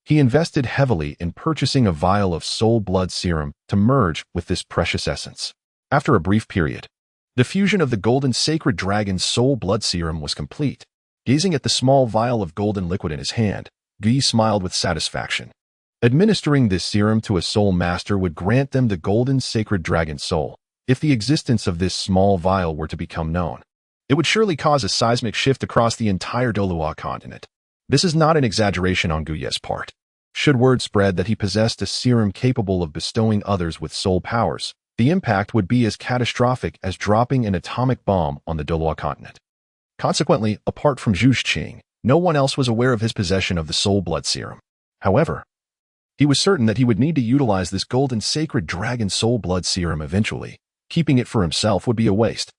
he invested heavily in purchasing a vial of soul blood serum to merge with this precious essence. After a brief period, the fusion of the golden sacred dragon soul blood serum was complete. Gazing at the small vial of golden liquid in his hand, Gu Yi smiled with satisfaction. Administering this serum to a soul master would grant them the golden sacred dragon soul. If the existence of this small vial were to become known, it would surely cause a seismic shift across the entire Douluo continent. This is not an exaggeration on Gu Ye's part. Should word spread that he possessed a serum capable of bestowing others with soul powers, the impact would be as catastrophic as dropping an atomic bomb on the Douluo continent. Consequently, apart from Zhu Zhuqing, no one else was aware of his possession of the soul blood serum. However, he was certain that he would need to utilize this golden sacred dragon soul blood serum eventually. Keeping it for himself would be a waste.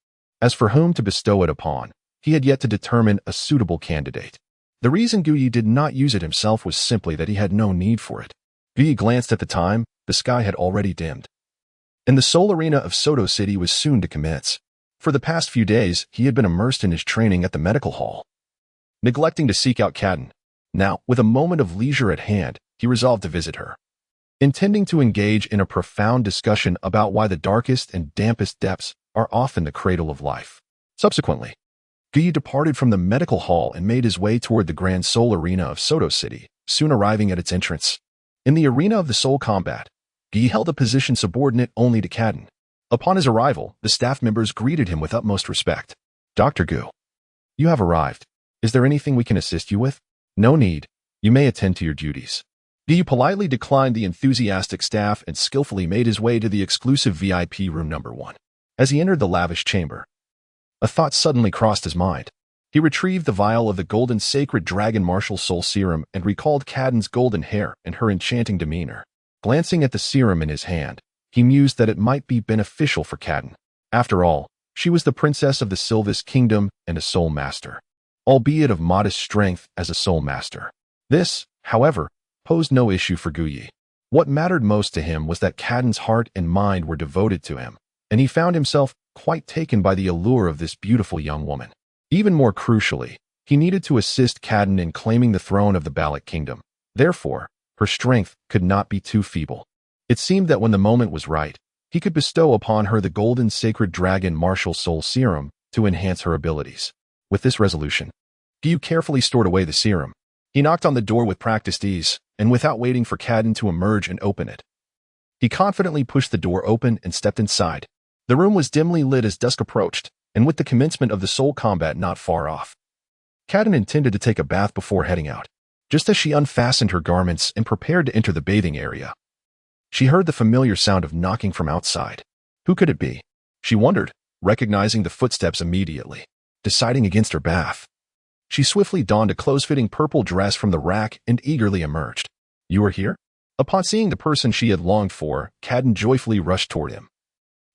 As for whom to bestow it upon, he had yet to determine a suitable candidate. The reason Gu Yi did not use it himself was simply that he had no need for it. Gu Yi glanced at the time. The sky had already dimmed, and the soul arena of Soto City was soon to commence. For the past few days, he had been immersed in his training at the medical hall, neglecting to seek out Cadden. Now, with a moment of leisure at hand, he resolved to visit her, intending to engage in a profound discussion about why the darkest and dampest depths are often the cradle of life. Subsequently, Gu Yi departed from the medical hall and made his way toward the Grand Soul Arena of Soto City, soon arriving at its entrance. In the arena of the soul combat, Gu Yi held a position subordinate only to Cadden. Upon his arrival, the staff members greeted him with utmost respect. Dr. Gu, you have arrived. Is there anything we can assist you with? No need. You may attend to your duties. Gu Yi politely declined the enthusiastic staff and skillfully made his way to the exclusive VIP room number 1. As he entered the lavish chamber, a thought suddenly crossed his mind. He retrieved the vial of the golden sacred dragon martial soul serum and recalled Cadden's golden hair and her enchanting demeanor. Glancing at the serum in his hand, he mused that it might be beneficial for Cadden. After all, she was the princess of the Sylvis Kingdom and a soul master, albeit of modest strength as a soul master. This, however, posed no issue for Gu Yi. What mattered most to him was that Cadden's heart and mind were devoted to him, and he found himself quite taken by the allure of this beautiful young woman. Even more crucially, he needed to assist Cadden in claiming the throne of the Balik Kingdom. Therefore, her strength could not be too feeble. It seemed that when the moment was right, he could bestow upon her the golden sacred dragon martial soul serum to enhance her abilities. With this resolution, Gu Yi carefully stored away the serum. He knocked on the door with practiced ease, and without waiting for Cadden to emerge and open it, he confidently pushed the door open and stepped inside. The room was dimly lit as dusk approached, and with the commencement of the soul combat not far off, Cadden intended to take a bath before heading out. Just as she unfastened her garments and prepared to enter the bathing area, she heard the familiar sound of knocking from outside. Who could it be? She wondered, recognizing the footsteps immediately. Deciding against her bath, she swiftly donned a close-fitting purple dress from the rack and eagerly emerged. You are here? Upon seeing the person she had longed for, Cadden joyfully rushed toward him,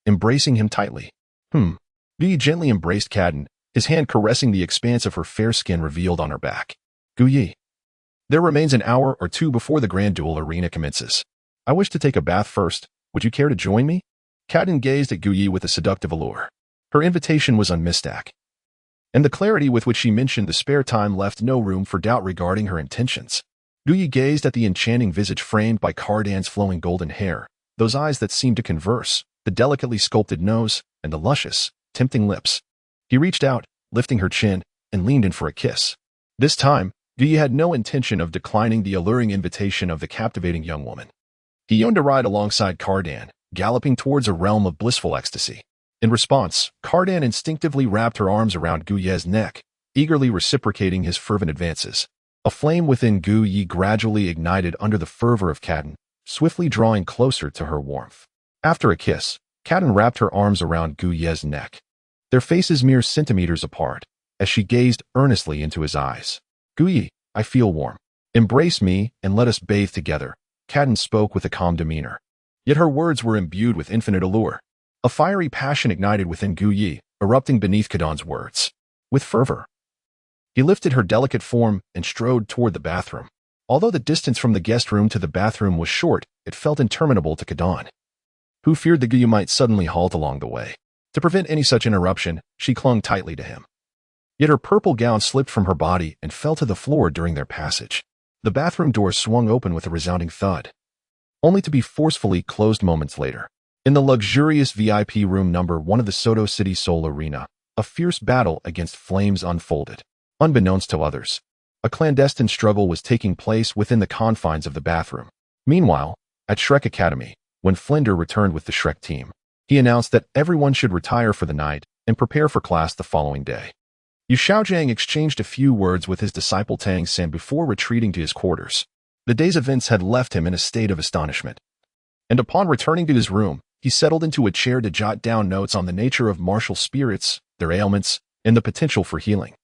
embracing him tightly. Gu Yi gently embraced Cadden, his hand caressing the expanse of her fair skin revealed on her back. Gu Yi, there remains an hour or two before the grand duel arena commences. I wish to take a bath first, Would you care to join me? Kaden gazed at Gu Yi with a seductive allure. Her invitation was unmistakable, and the clarity with which she mentioned the spare time left no room for doubt regarding her intentions. Gu Yi gazed at the enchanting visage framed by Cardan's flowing golden hair, those eyes that seemed to converse, the delicately sculpted nose, and the luscious, tempting lips. He reached out, lifting her chin, and leaned in for a kiss. This time, Gu Yi had no intention of declining the alluring invitation of the captivating young woman. He yearned to ride alongside Cardan, galloping towards a realm of blissful ecstasy. In response, Cardan instinctively wrapped her arms around Gu Yi's neck, eagerly reciprocating his fervent advances. A flame within Gu Yi gradually ignited under the fervor of Kaden, swiftly drawing closer to her warmth. After a kiss, Kaden wrapped her arms around Gu Yi's neck, their faces mere centimeters apart, as she gazed earnestly into his eyes. Gu Yi, I feel warm. Embrace me and let us bathe together, Kaden spoke with a calm demeanor. Yet her words were imbued with infinite allure. A fiery passion ignited within Gu Yi, erupting beneath Kadan's words. With fervor, he lifted her delicate form and strode toward the bathroom. Although the distance from the guest room to the bathroom was short, it felt interminable to Kadan, who feared that Gu Yi might suddenly halt along the way. To prevent any such interruption, she clung tightly to him. Yet her purple gown slipped from her body and fell to the floor during their passage. The bathroom door swung open with a resounding thud, only to be forcefully closed moments later. In the luxurious VIP room number 1 of the Soto City Seoul Arena, a fierce battle against flames unfolded. Unbeknownst to others, a clandestine struggle was taking place within the confines of the bathroom. Meanwhile, at Shrek Academy, when Flinder returned with the Shrek team, he announced that everyone should retire for the night and prepare for class the following day. Yu Xiaojiang exchanged a few words with his disciple Tang San before retreating to his quarters. The day's events had left him in a state of astonishment, and upon returning to his room, he settled into a chair to jot down notes on the nature of martial spirits, their ailments, and the potential for healing.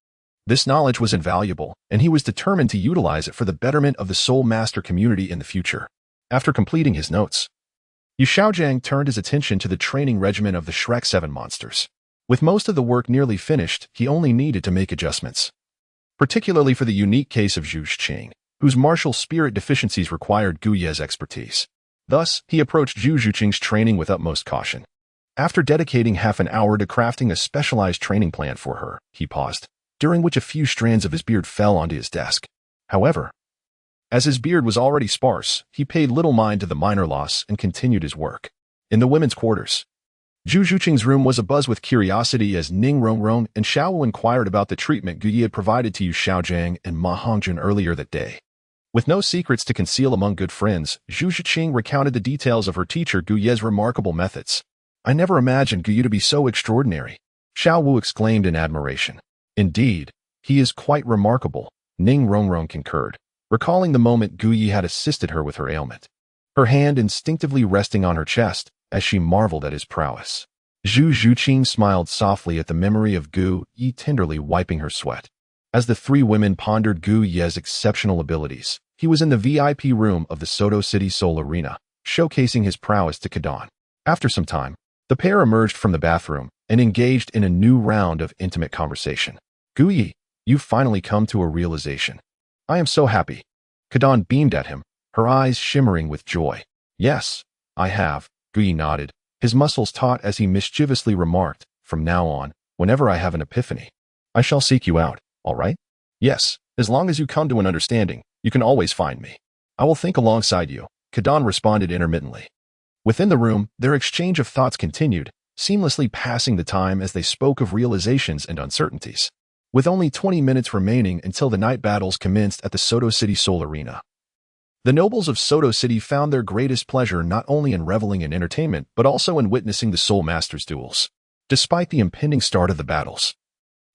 This knowledge was invaluable, and he was determined to utilize it for the betterment of the Soul Master community in the future. After completing his notes, Yu Xiaojiang turned his attention to the training regimen of the Shrek 7 monsters. With most of the work nearly finished, he only needed to make adjustments, particularly for the unique case of Zhu Zhuqing, whose martial spirit deficiencies required Gu Yi's expertise. Thus, he approached Zhu Zhuqing's training with utmost caution. After dedicating half an hour to crafting a specialized training plan for her, he paused, during which a few strands of his beard fell onto his desk. However, as his beard was already sparse, he paid little mind to the minor loss and continued his work. In the women's quarters, Zhu Zhuqing's room was abuzz with curiosity as Ning Rongrong and Xiao Wu inquired about the treatment Gu Yi had provided to Yu Xiaojiang and Ma Hongjun earlier that day. With no secrets to conceal among good friends, Zhu Zhuqing recounted the details of her teacher Gu Yi's remarkable methods. I never imagined Gu Yi to be so extraordinary, Xiao Wu exclaimed in admiration. Indeed, he is quite remarkable, Ning Rongrong concurred, recalling the moment Gu Yi had assisted her with her ailment, her hand instinctively resting on her chest as she marveled at his prowess. Zhu Zhuqing smiled softly at the memory of Gu Yi, tenderly wiping her sweat. As the three women pondered Gu Yi's exceptional abilities, he was in the VIP room of the Soto City Seoul Arena, showcasing his prowess to Kadan. After some time, the pair emerged from the bathroom and engaged in a new round of intimate conversation. Gu Yi, you've finally come to a realization. I am so happy. Kadan beamed at him, her eyes shimmering with joy. Yes, I have, Gu Yi nodded, his muscles taut as he mischievously remarked, from now on, whenever I have an epiphany, I shall seek you out. All right? Yes, as long as you come to an understanding, you can always find me. I will think alongside you, Kadan responded intermittently. Within the room, their exchange of thoughts continued, seamlessly passing the time as they spoke of realizations and uncertainties. With only 20 minutes remaining until the night battles commenced at the Soto City Seoul Arena, the nobles of Soto City found their greatest pleasure not only in reveling in entertainment but also in witnessing the Soul Masters' duels. Despite the impending start of the battles,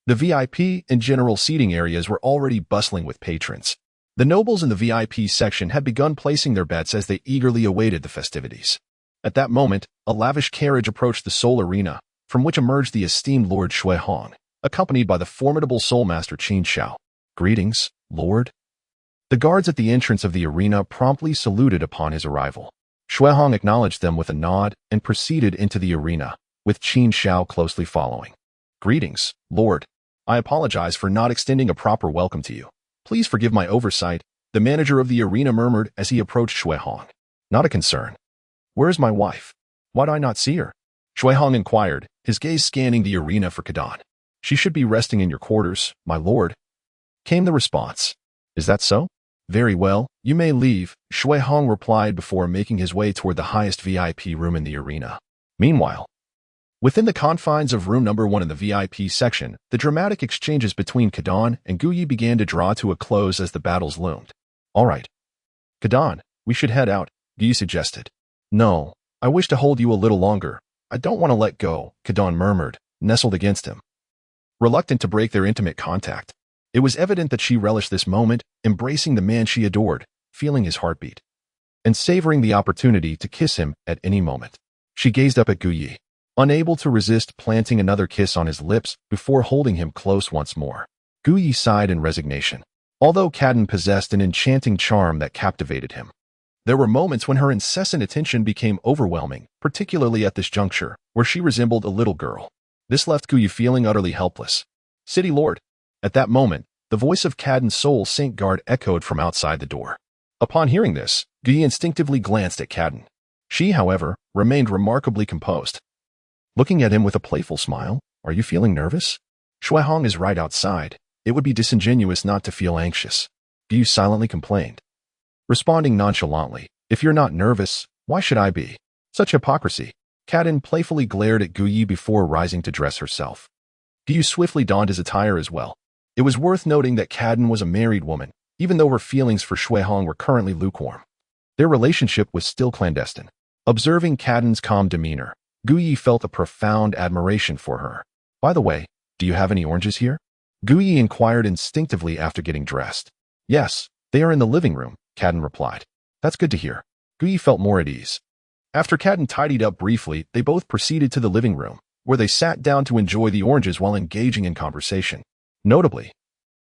the VIP and general seating areas were already bustling with patrons. The nobles in the VIP section had begun placing their bets as they eagerly awaited the festivities. At that moment, a lavish carriage approached the Seoul Arena, from which emerged the esteemed Lord Shui Hong, accompanied by the formidable Soul Master Qin Xiao. Greetings, Lord. The guards at the entrance of the arena promptly saluted upon his arrival. Shui Hong acknowledged them with a nod and proceeded into the arena, with Qin Xiao closely following. Greetings, Lord. I apologize for not extending a proper welcome to you. Please forgive my oversight, the manager of the arena murmured as he approached Shui Hong. Not a concern. Where is my wife? Why do I not see her? Shui Hong inquired, his gaze scanning the arena for Kadan. She should be resting in your quarters, my lord. Came the response. Is that so? Very well, you may leave, Shui Hong replied before making his way toward the highest VIP room in the arena. Meanwhile, within the confines of room number 1 in the VIP section, the dramatic exchanges between Kadan and Guyi began to draw to a close as the battles loomed. All right. Kadan, we should head out, Guyi suggested. No, I wish to hold you a little longer. I don't want to let go, Kadan murmured, nestled against him. Reluctant to break their intimate contact, it was evident that she relished this moment, embracing the man she adored, feeling his heartbeat, and savoring the opportunity to kiss him at any moment. She gazed up at Guyi, unable to resist planting another kiss on his lips before holding him close once more. Guyi sighed in resignation. Although Kadan possessed an enchanting charm that captivated him, there were moments when her incessant attention became overwhelming, particularly at this juncture, where she resembled a little girl. This left Guyi feeling utterly helpless. City Lord. At that moment, the voice of Kadan's soul Saint Guard echoed from outside the door. Upon hearing this, Guyi instinctively glanced at Kadan. She, however, remained remarkably composed. Looking at him with a playful smile, are you feeling nervous? Shui Hong is right outside. It would be disingenuous not to feel anxious. Guyi silently complained. Responding nonchalantly, if you're not nervous, why should I be? Such hypocrisy. Kadan playfully glared at Guyi before rising to dress herself. Guyi swiftly donned his attire as well. It was worth noting that Kadan was a married woman, even though her feelings for Shui Hong were currently lukewarm. Their relationship was still clandestine. Observing Kadan's calm demeanor, Guyi felt a profound admiration for her. By the way, do you have any oranges here? Guyi inquired instinctively after getting dressed. Yes, they are in the living room, Kadan replied. That's good to hear. Guyi felt more at ease. After Kadan tidied up briefly, they both proceeded to the living room, where they sat down to enjoy the oranges while engaging in conversation. Notably,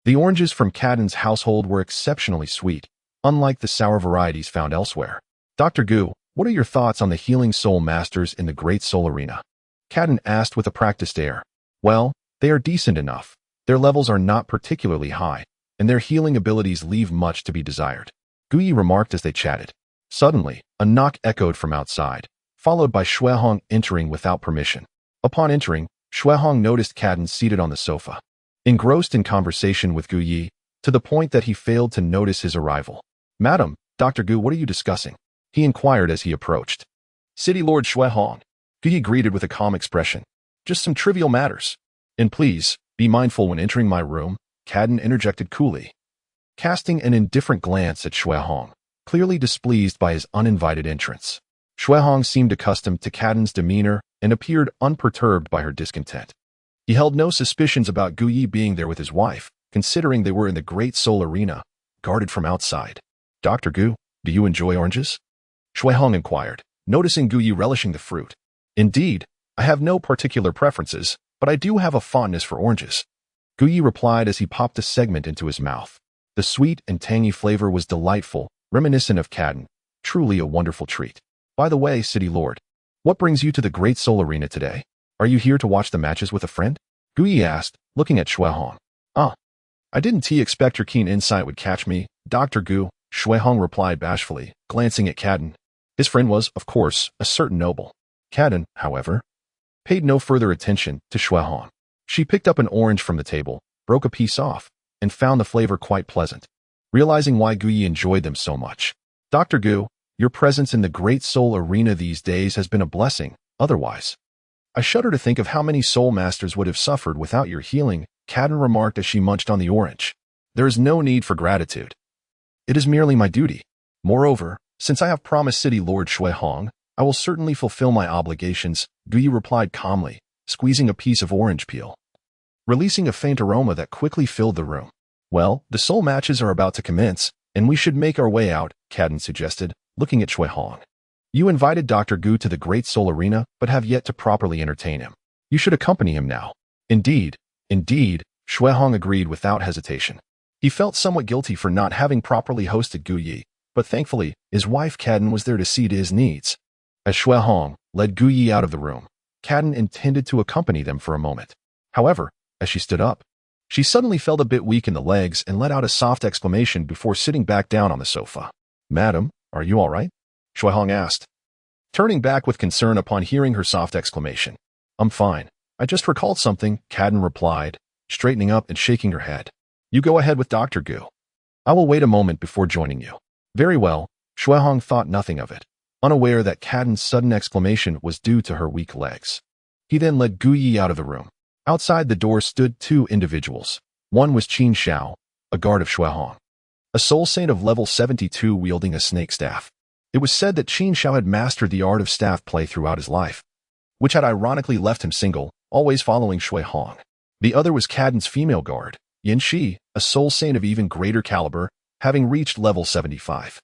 the oranges from Kadan's household were exceptionally sweet, unlike the sour varieties found elsewhere. Dr. Gu, what are your thoughts on the healing soul masters in the Great Soul Arena? Kadan asked with a practiced air. Well, they are decent enough. Their levels are not particularly high, and their healing abilities leave much to be desired. Guyi remarked as they chatted. Suddenly, a knock echoed from outside, followed by Shui Hong entering without permission. Upon entering, Shui Hong noticed Kadan seated on the sofa, engrossed in conversation with Guyi, to the point that he failed to notice his arrival. Madam, Dr. Gu, what are you discussing? He inquired as he approached. City Lord Shui Hong. Guyi greeted with a calm expression. Just some trivial matters. And please, be mindful when entering my room, Kadan interjected coolly, casting an indifferent glance at Shui Hong, clearly displeased by his uninvited entrance. Shui Hong seemed accustomed to Kadan's demeanor and appeared unperturbed by her discontent. He held no suspicions about Guyi being there with his wife, considering they were in the Great Soul Arena, guarded from outside. Dr. Gu, do you enjoy oranges? Shui Hong inquired, noticing Guyi relishing the fruit. Indeed, I have no particular preferences, but I do have a fondness for oranges. Guyi replied as he popped a segment into his mouth. The sweet and tangy flavor was delightful, reminiscent of Kadan, truly a wonderful treat. By the way, City Lord, what brings you to the Great Soul Arena today? Are you here to watch the matches with a friend? Guyi asked, looking at Shui Hong. I didn't expect your keen insight would catch me, Dr. Gu, Shui Hong replied bashfully, glancing at Kadan. His friend was, of course, a certain noble. Kadan, however, paid no further attention to Shui Hong. She picked up an orange from the table, broke a piece off, and found the flavor quite pleasant, realizing why Guyi enjoyed them so much. Dr. Gu, your presence in the Great Soul Arena these days has been a blessing, otherwise. I shudder to think of how many soul masters would have suffered without your healing, Kadan remarked as she munched on the orange. There is no need for gratitude. It is merely my duty. Moreover, since I have promised City Lord Shui Hong, I will certainly fulfill my obligations, Guyi replied calmly, squeezing a piece of orange peel, releasing a faint aroma that quickly filled the room. Well, the soul matches are about to commence, and we should make our way out, Kadan suggested, looking at Shui Hong. You invited Dr. Gu to the Great Soul Arena, but have yet to properly entertain him. You should accompany him now. Indeed, Shui Hong agreed without hesitation. He felt somewhat guilty for not having properly hosted Guyi, but thankfully, his wife Kadan was there to see to his needs. As Shui Hong led Guyi out of the room, Kadan intended to accompany them for a moment. However, as she stood up, she suddenly felt a bit weak in the legs and let out a soft exclamation before sitting back down on the sofa. Madam, are you all right? Shui Hong asked. turning back with concern upon hearing her soft exclamation. I'm fine. I just recalled something, Cadden replied, straightening up and shaking her head. You go ahead with Dr. Gu. I will wait a moment before joining you. Very well, Shuihong thought nothing of it, unaware that Cadden's sudden exclamation was due to her weak legs. He then led Gu Yi out of the room. Outside the door stood two individuals. One was Qin Xiao, a guard of Shuihong, a soul saint of level 72 wielding a snake staff. It was said that Qin Xiao had mastered the art of staff play throughout his life, which had ironically left him single, always following Shuihong. The other was Cadden's female guard, Yin Shi, a soul saint of even greater caliber, having reached level 75.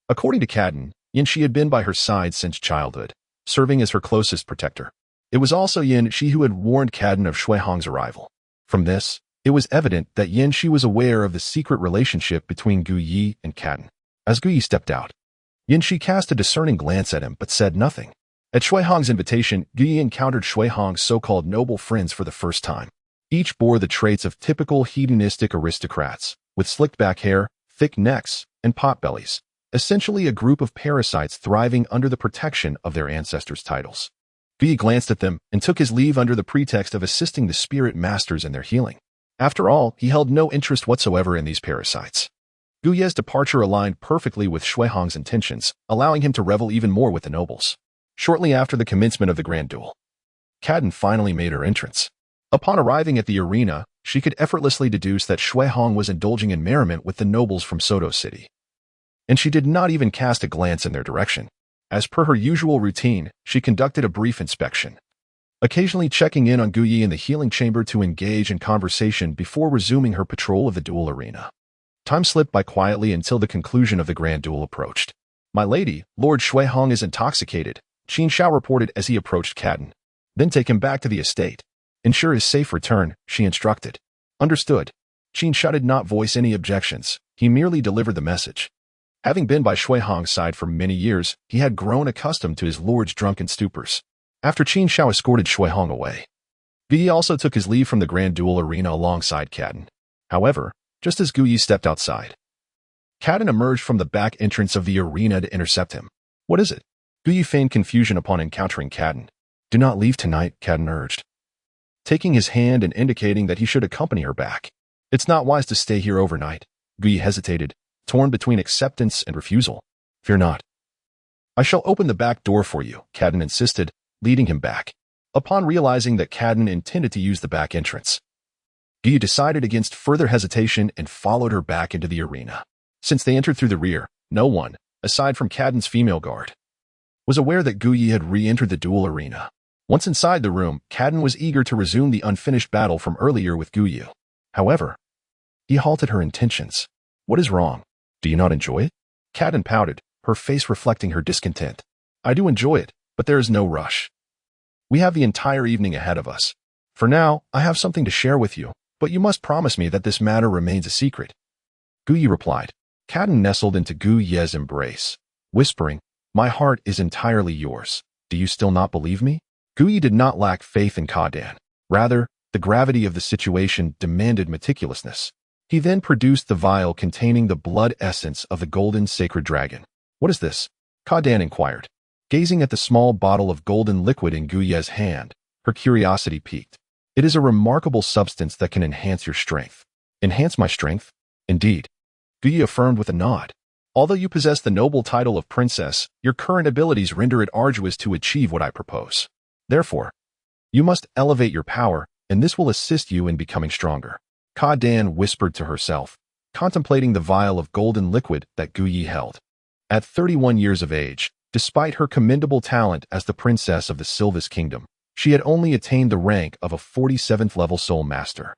According to Cadden, Yin Shi had been by her side since childhood, serving as her closest protector. It was also Yin Shi who had warned Cadden of Shuihong's arrival. From this, it was evident that Yin Shi was aware of the secret relationship between Gu Yi and Cadden. As Gu Yi stepped out, Yin Shi cast a discerning glance at him but said nothing. At Shuihong's invitation, Gu Yi encountered Shuihong's so-called noble friends for the first time. Each bore the traits of typical hedonistic aristocrats, with slicked back hair, thick necks, and potbellies, essentially a group of parasites thriving under the protection of their ancestors' titles. Gu Yi glanced at them and took his leave under the pretext of assisting the spirit masters in their healing. After all, he held no interest whatsoever in these parasites. Gu Ye's departure aligned perfectly with Shuihong's intentions, allowing him to revel even more with the nobles. Shortly after the commencement of the grand duel, Cadden finally made her entrance. Upon arriving at the arena, she could effortlessly deduce that Shuihong was indulging in merriment with the nobles from Soto City. And she did not even cast a glance in their direction. As per her usual routine, she conducted a brief inspection, occasionally checking in on Gu Yi in the healing chamber to engage in conversation before resuming her patrol of the duel arena. Time slipped by quietly until the conclusion of the grand duel approached. My lady, Lord Shuihong is intoxicated, Qin Xiao reported as he approached Cadden. Then take him back to the estate. Ensure his safe return, she instructed. Understood. Qin Xiao did not voice any objections. He merely delivered the message. Having been by Shuihong's side for many years, he had grown accustomed to his lord's drunken stupors. After Qin Xiao escorted Shuihong away, Gu Yi also took his leave from the grand duel arena alongside Cadden. However, just as Gu Yi stepped outside, Cadden emerged from the back entrance of the arena to intercept him. What is it? Gu Yi feigned confusion upon encountering Cadden. Do not leave tonight, Cadden urged, taking his hand and indicating that he should accompany her back. It's not wise to stay here overnight. Gu Yi hesitated, torn between acceptance and refusal. Fear not. I shall open the back door for you, Cadden insisted, leading him back. Upon realizing that Cadden intended to use the back entrance, Gu Yi decided against further hesitation and followed her back into the arena. Since they entered through the rear, no one, aside from Cadden's female guard, was aware that Gu Yi had re-entered the duel arena. Once inside the room, Cadden was eager to resume the unfinished battle from earlier with Gu Yi. However, he halted her intentions. What is wrong? Do you not enjoy it? Cadden pouted, her face reflecting her discontent. I do enjoy it, but there is no rush. We have the entire evening ahead of us. For now, I have something to share with you, but you must promise me that this matter remains a secret. Gu Yi replied. Cadden nestled into Gu Ye's embrace, whispering, My heart is entirely yours. Do you still not believe me? Gu Yi did not lack faith in Cadden. Rather, the gravity of the situation demanded meticulousness. He then produced the vial containing the blood essence of the golden sacred dragon. What is this? Cadden inquired. Gazing at the small bottle of golden liquid in Gu Ye's hand, her curiosity piqued. It is a remarkable substance that can enhance your strength. Enhance my strength? Indeed. Gu Yi affirmed with a nod. Although you possess the noble title of princess, your current abilities render it arduous to achieve what I propose. Therefore, you must elevate your power, and this will assist you in becoming stronger. Cadden whispered to herself, contemplating the vial of golden liquid that Gu Yi held. At 31 years of age, despite her commendable talent as the princess of the Sylvis Kingdom, she had only attained the rank of a 47th level soul master,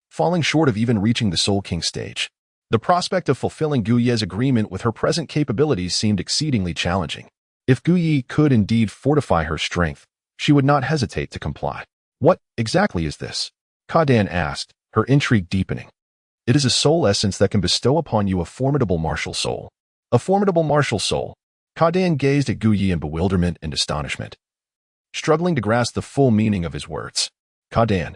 falling short of even reaching the Soul King stage. The prospect of fulfilling Gu Ye's agreement with her present capabilities seemed exceedingly challenging. If Gu Yi could indeed fortify her strength, she would not hesitate to comply. What exactly is this? Cadden asked, her intrigue deepening. It is a soul essence that can bestow upon you a formidable martial soul. A formidable martial soul. Cadden gazed at Gu Yi in bewilderment and astonishment, struggling to grasp the full meaning of his words. Cadden,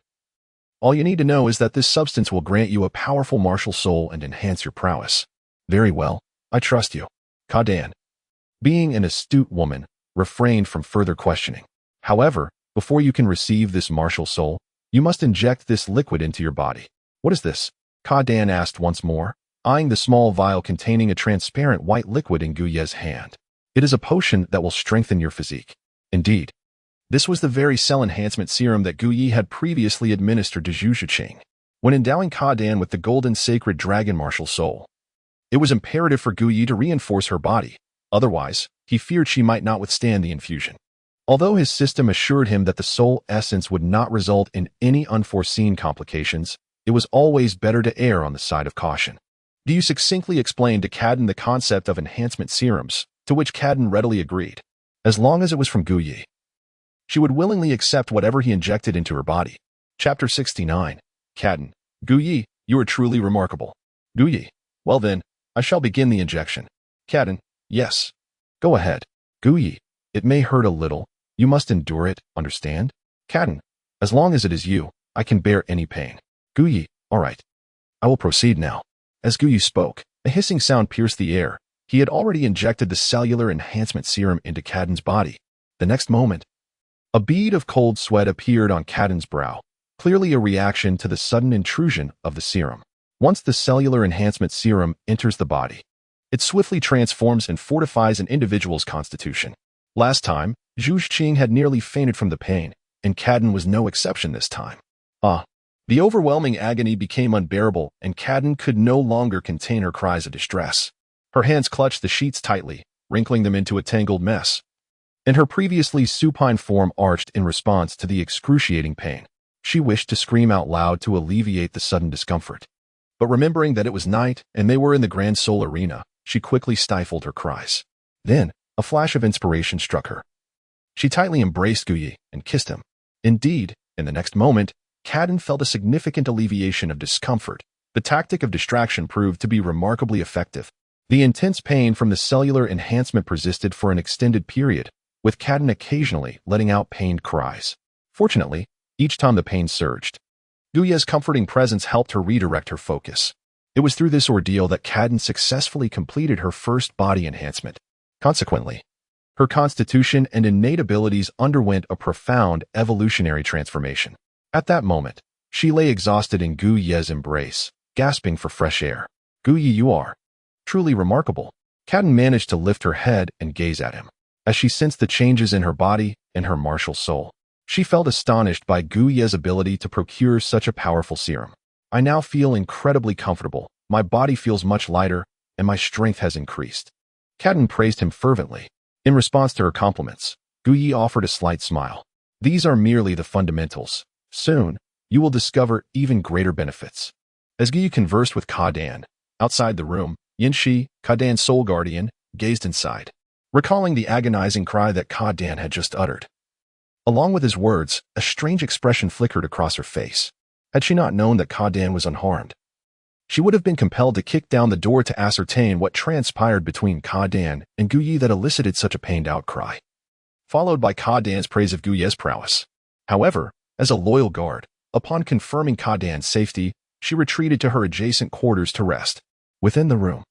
all you need to know is that this substance will grant you a powerful martial soul and enhance your prowess. Very well, I trust you. Cadden, being an astute woman, refrained from further questioning. However, before you can receive this martial soul, you must inject this liquid into your body. What is this? Ka Dan asked once more, eyeing the small vial containing a transparent white liquid in Gu Ye's hand. It is a potion that will strengthen your physique. Indeed, this was the very cell enhancement serum that Gu Yi had previously administered to Zhu Zhuqing. When endowing Ka Dan with the golden sacred dragon martial soul, it was imperative for Gu Yi to reinforce her body. Otherwise, he feared she might not withstand the infusion. Although his system assured him that the soul essence would not result in any unforeseen complications, it was always better to err on the side of caution. Gu succinctly explained to Cadden the concept of enhancement serums, to which Cadden readily agreed. As long as it was from Gu Yi, she would willingly accept whatever he injected into her body. Chapter 69. Cadden, Gu Yi, you are truly remarkable. Gu Yi, well then, I shall begin the injection. Cadden, yes. Go ahead. Gu Yi, it may hurt a little. You must endure it, understand? Cadden, as long as it is you, I can bear any pain. Gu Yi, all right. I will proceed now. As Gu Yi spoke, a hissing sound pierced the air. He had already injected the cellular enhancement serum into Cadden's body. The next moment, a bead of cold sweat appeared on Cadden's brow, clearly a reaction to the sudden intrusion of the serum. Once the cellular enhancement serum enters the body, it swiftly transforms and fortifies an individual's constitution. Last time, Zhu Zhuqing had nearly fainted from the pain, and Cadden was no exception this time. The overwhelming agony became unbearable, and Cadden could no longer contain her cries of distress. Her hands clutched the sheets tightly, wrinkling them into a tangled mess, and her previously supine form arched in response to the excruciating pain. She wished to scream out loud to alleviate the sudden discomfort. But remembering that it was night and they were in the Grand Soul Arena, she quickly stifled her cries. Then, a flash of inspiration struck her. She tightly embraced Gu Yi and kissed him. Indeed, in the next moment, Cadden felt a significant alleviation of discomfort. The tactic of distraction proved to be remarkably effective. The intense pain from the cellular enhancement persisted for an extended period, with Cadden occasionally letting out pained cries. Fortunately, each time the pain surged, Gu Yi's comforting presence helped her redirect her focus. It was through this ordeal that Cadden successfully completed her first body enhancement. Consequently, her constitution and innate abilities underwent a profound evolutionary transformation. At that moment, she lay exhausted in Gu Yi's embrace, gasping for fresh air. Gu Yi, you are truly remarkable. Cadden managed to lift her head and gaze at him. As she sensed the changes in her body and her martial soul, she felt astonished by Gu Yi's ability to procure such a powerful serum. I now feel incredibly comfortable. My body feels much lighter, and my strength has increased. Cadden praised him fervently. In response to her compliments, Gu Yi offered a slight smile. These are merely the fundamentals. Soon, you will discover even greater benefits. As Gu Yi conversed with Ka Dan, outside the room, Yin Shi, Ka Dan's soul guardian, gazed inside, recalling the agonizing cry that Ka Dan had just uttered. Along with his words, a strange expression flickered across her face. Had she not known that Ka Dan was unharmed, she would have been compelled to kick down the door to ascertain what transpired between Ka Dan and Gu Yi that elicited such a pained outcry, followed by Ka Dan's praise of Gu Yi's prowess. However, as a loyal guard, upon confirming Ka Dan's safety, she retreated to her adjacent quarters to rest. Within the room,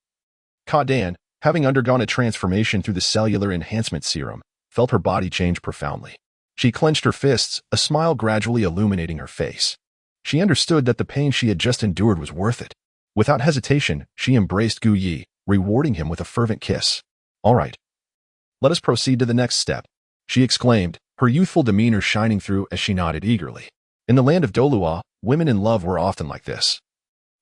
Ka Dan, having undergone a transformation through the cellular enhancement serum, felt her body change profoundly. She clenched her fists, a smile gradually illuminating her face. She understood that the pain she had just endured was worth it. Without hesitation, she embraced Gu Yi, rewarding him with a fervent kiss. All right. Let us proceed to the next step, she exclaimed, her youthful demeanor shining through as she nodded eagerly. In the land of Douluo, women in love were often like this.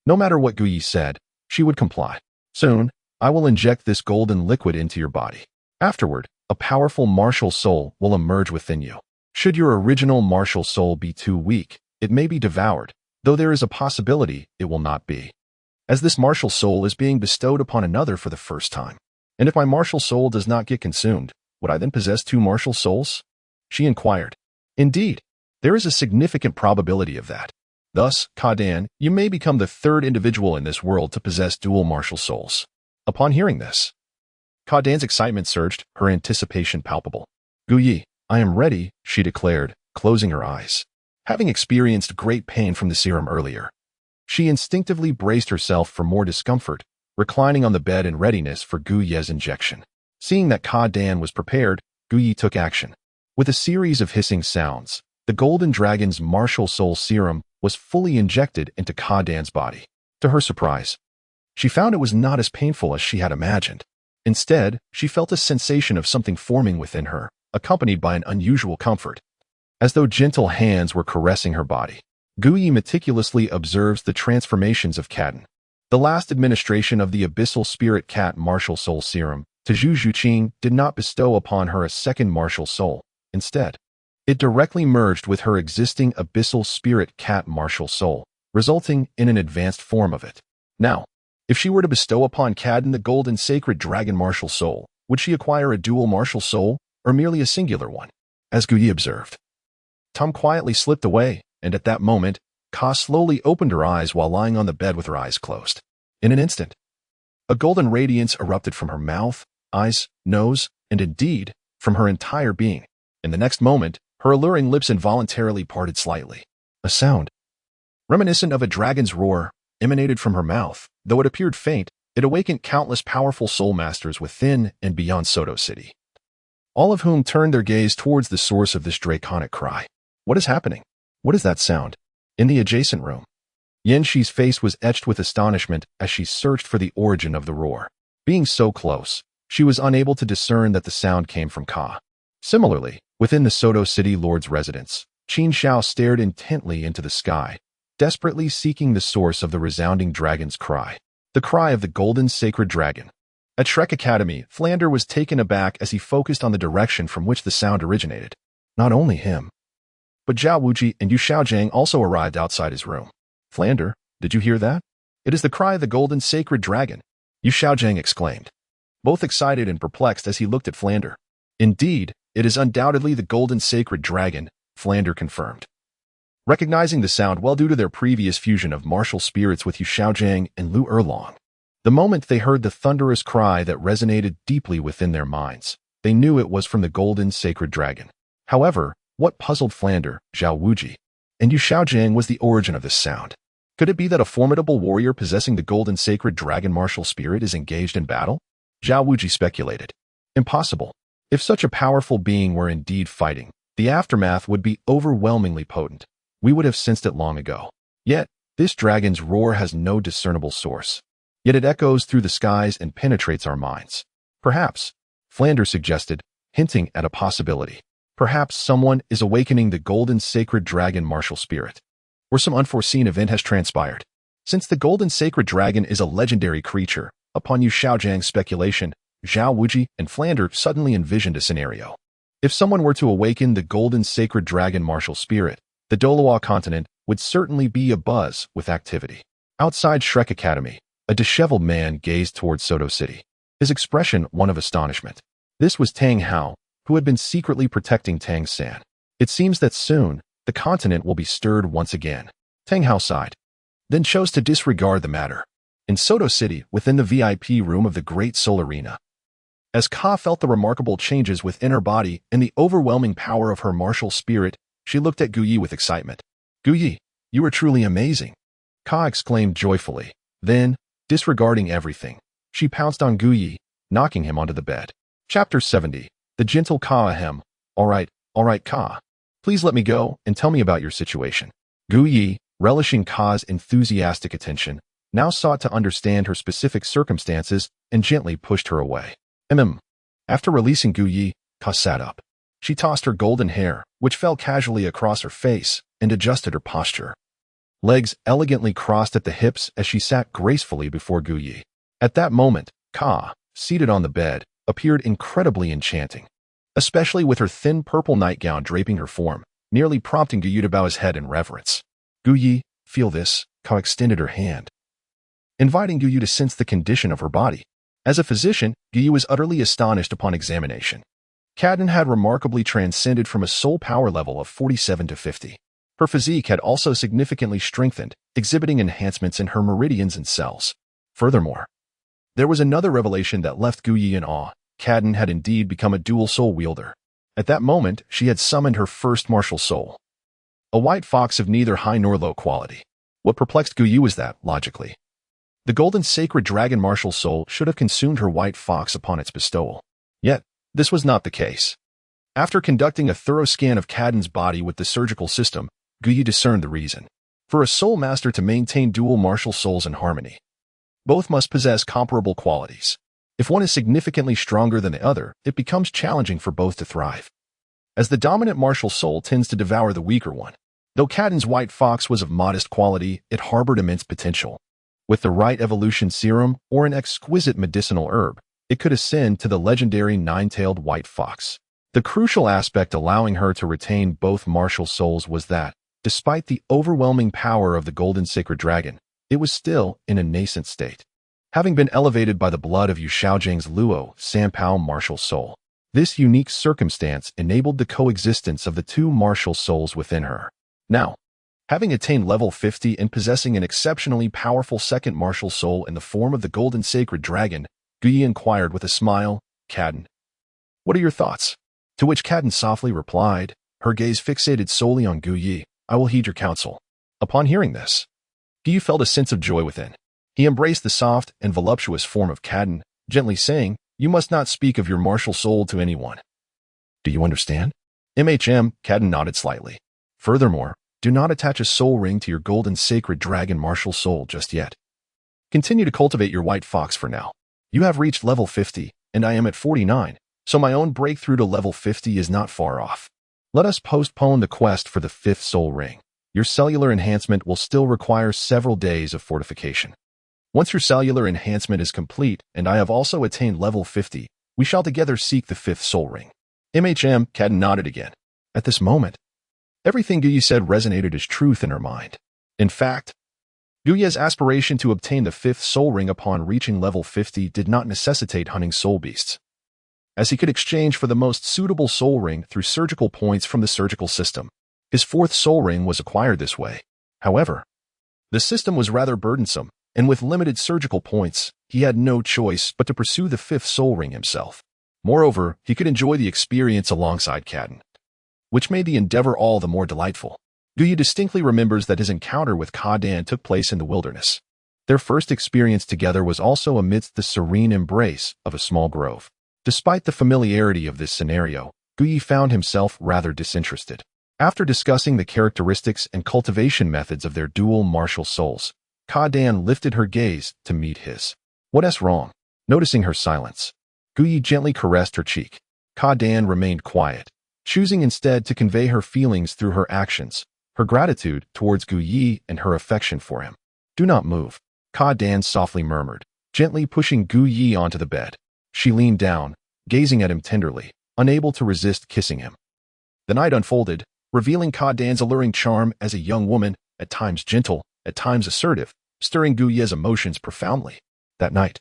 No matter what Gu Yi said, she would comply. Soon, I will inject this golden liquid into your body. Afterward, a powerful martial soul will emerge within you. Should your original martial soul be too weak, it may be devoured, though there is a possibility it will not be, as this martial soul is being bestowed upon another for the first time. And if my martial soul does not get consumed, would I then possess two martial souls? She inquired. Indeed, there is a significant probability of that. Thus, Ka Dan, you may become the third individual in this world to possess dual martial souls. Upon hearing this, Ka Dan's excitement surged, her anticipation palpable. Gu Yi, I am ready, she declared, closing her eyes. Having experienced great pain from the serum earlier, she instinctively braced herself for more discomfort, reclining on the bed in readiness for Gu Yi's injection. Seeing that Ka Dan was prepared, Gu Yi took action. With a series of hissing sounds, the golden dragon's martial soul serum was fully injected into Ka Dan's body. To her surprise, she found it was not as painful as she had imagined. Instead, she felt a sensation of something forming within her, accompanied by an unusual comfort, as though gentle hands were caressing her body. Gu Yi meticulously observes the transformations of Kaden. The last administration of the Abyssal Spirit Cat Martial Soul Serum to Zhu Zhuqing did not bestow upon her a second martial soul. Instead, it directly merged with her existing Abyssal Spirit Cat Martial Soul, resulting in an advanced form of it. Now, if she were to bestow upon Kaden the golden sacred dragon martial soul, would she acquire a dual martial soul or merely a singular one? As Gu Yi observed, Tom quietly slipped away, and at that moment, Ka slowly opened her eyes while lying on the bed with her eyes closed. In an instant, a golden radiance erupted from her mouth, eyes, nose, and indeed, from her entire being. In the next moment, her alluring lips involuntarily parted slightly. A sound, reminiscent of a dragon's roar, emanated from her mouth. Though it appeared faint, it awakened countless powerful soul masters within and beyond Soto City, all of whom turned their gaze towards the source of this draconic cry. What is happening? What is that sound? In the adjacent room, Yan Shi's face was etched with astonishment as she searched for the origin of the roar. Being so close, she was unable to discern that the sound came from Ka. Similarly, within the Soto City Lord's residence, Qin Xiao stared intently into the sky, desperately seeking the source of the resounding dragon's cry. The cry of the golden sacred dragon. At Shrek Academy, Flander was taken aback as he focused on the direction from which the sound originated. Not only him, but Zhao Wuji and Yu Xiaojiang also arrived outside his room. Flander, did you hear that? It is the cry of the golden sacred dragon, Yu Xiaojiang exclaimed, both excited and perplexed as he looked at Flander. Indeed, it is undoubtedly the golden sacred dragon, Flander confirmed, recognizing the sound well due to their previous fusion of martial spirits with Yu Xiaojiang and Lu Erlong. The moment they heard the thunderous cry that resonated deeply within their minds, they knew it was from the golden sacred dragon. However, what puzzled Flander, Zhao Wuji, and Yu Xiaojiang was the origin of this sound. Could it be that a formidable warrior possessing the golden sacred dragon martial spirit is engaged in battle? Zhao Wuji speculated. Impossible. If such a powerful being were indeed fighting, the aftermath would be overwhelmingly potent. We would have sensed it long ago. Yet, this dragon's roar has no discernible source. Yet it echoes through the skies and penetrates our minds. Perhaps, Flander suggested, hinting at a possibility. Perhaps someone is awakening the golden sacred dragon martial spirit, or some unforeseen event has transpired. Since the golden sacred dragon is a legendary creature, upon Yu Xiaojiang's speculation, Zhao Wuji and Flander suddenly envisioned a scenario. If someone were to awaken the golden sacred dragon martial spirit, the Douluo continent would certainly be abuzz with activity. Outside Shrek Academy, a disheveled man gazed towards Soto City, his expression one of astonishment. This was Tang Hao, who had been secretly protecting Tang San. It seems that soon, the continent will be stirred once again. Tang Hao sighed, then chose to disregard the matter. In Soto City, within the VIP room of the Great Soul Arena, as Ka felt the remarkable changes within her body and the overwhelming power of her martial spirit, she looked at Gu Yi with excitement. Gu Yi, you are truly amazing, Ka exclaimed joyfully. Then, disregarding everything, she pounced on Gu Yi, knocking him onto the bed. Chapter 70. The Gentle Ka Ahem. All right, Ka. Please let me go and tell me about your situation. Gu Yi, relishing Ka's enthusiastic attention, now sought to understand her specific circumstances and gently pushed her away. After releasing Gu Yi, Ka sat up. She tossed her golden hair, which fell casually across her face, and adjusted her posture. Legs elegantly crossed at the hips as she sat gracefully before Gu Yi. At that moment, Ka, seated on the bed, appeared incredibly enchanting, especially with her thin purple nightgown draping her form, nearly prompting Gu Yi to bow his head in reverence. Gu Yi, feel this, Ka extended her hand, inviting Gu Yi to sense the condition of her body. As a physician, Gu Yi was utterly astonished upon examination. Kaden had remarkably transcended from a soul power level of 47 to 50. Her physique had also significantly strengthened, exhibiting enhancements in her meridians and cells. Furthermore, there was another revelation that left Gu Yi in awe. Kaden had indeed become a dual soul wielder. At that moment, she had summoned her first martial soul, a white fox of neither high nor low quality. What perplexed Gu Yi was that, logically, the golden sacred dragon martial soul should have consumed her white fox upon its bestowal. Yet, this was not the case. After conducting a thorough scan of Cadden's body with the surgical system, Guyi discerned the reason. For a soul master to maintain dual martial souls in harmony, both must possess comparable qualities. If one is significantly stronger than the other, it becomes challenging for both to thrive, as the dominant martial soul tends to devour the weaker one. Though Cadden's white fox was of modest quality, it harbored immense potential. With the right evolution serum or an exquisite medicinal herb, it could ascend to the legendary nine-tailed white fox. The crucial aspect allowing her to retain both martial souls was that, despite the overwhelming power of the golden sacred dragon, it was still in a nascent state. Having been elevated by the blood of Yu Shaojing's Luo Sanpao martial soul, this unique circumstance enabled the coexistence of the two martial souls within her. Now, having attained level 50 and possessing an exceptionally powerful second martial soul in the form of the golden sacred dragon, Guyi inquired with a smile, "Cadden, what are your thoughts?" To which Cadden softly replied, her gaze fixated solely on Guyi, "I will heed your counsel." Upon hearing this, Guyi felt a sense of joy within. He embraced the soft and voluptuous form of Cadden, gently saying, "You must not speak of your martial soul to anyone. Do you understand?" Cadden nodded slightly. "Furthermore, do not attach a soul ring to your golden sacred dragon martial soul just yet. Continue to cultivate your white fox for now. You have reached level 50, and I am at 49, so my own breakthrough to level 50 is not far off. Let us postpone the quest for the fifth soul ring. Your cellular enhancement will still require several days of fortification. Once your cellular enhancement is complete, and I have also attained level 50, we shall together seek the fifth soul ring." Cadden nodded again. At this moment, everything Guyi said resonated as truth in her mind. In fact, Guyi's aspiration to obtain the fifth soul ring upon reaching level 50 did not necessitate hunting soul beasts, as he could exchange for the most suitable soul ring through surgical points from the surgical system. His fourth soul ring was acquired this way. However, the system was rather burdensome, and with limited surgical points, he had no choice but to pursue the fifth soul ring himself. Moreover, he could enjoy the experience alongside Cadden, which made the endeavor all the more delightful. Guyi distinctly remembers that his encounter with Cadden took place in the wilderness. Their first experience together was also amidst the serene embrace of a small grove. Despite the familiarity of this scenario, Guyi found himself rather disinterested. After discussing the characteristics and cultivation methods of their dual martial souls, Cadden lifted her gaze to meet his. "What's wrong?" Noticing her silence, Guyi gently caressed her cheek. Cadden remained quiet, choosing instead to convey her feelings through her actions, her gratitude towards Guyi and her affection for him. "Do not move," Cadden softly murmured, gently pushing Guyi onto the bed. She leaned down, gazing at him tenderly, unable to resist kissing him. The night unfolded, revealing Cadden's alluring charm as a young woman, at times gentle, at times assertive, stirring Guyi's emotions profoundly. That night,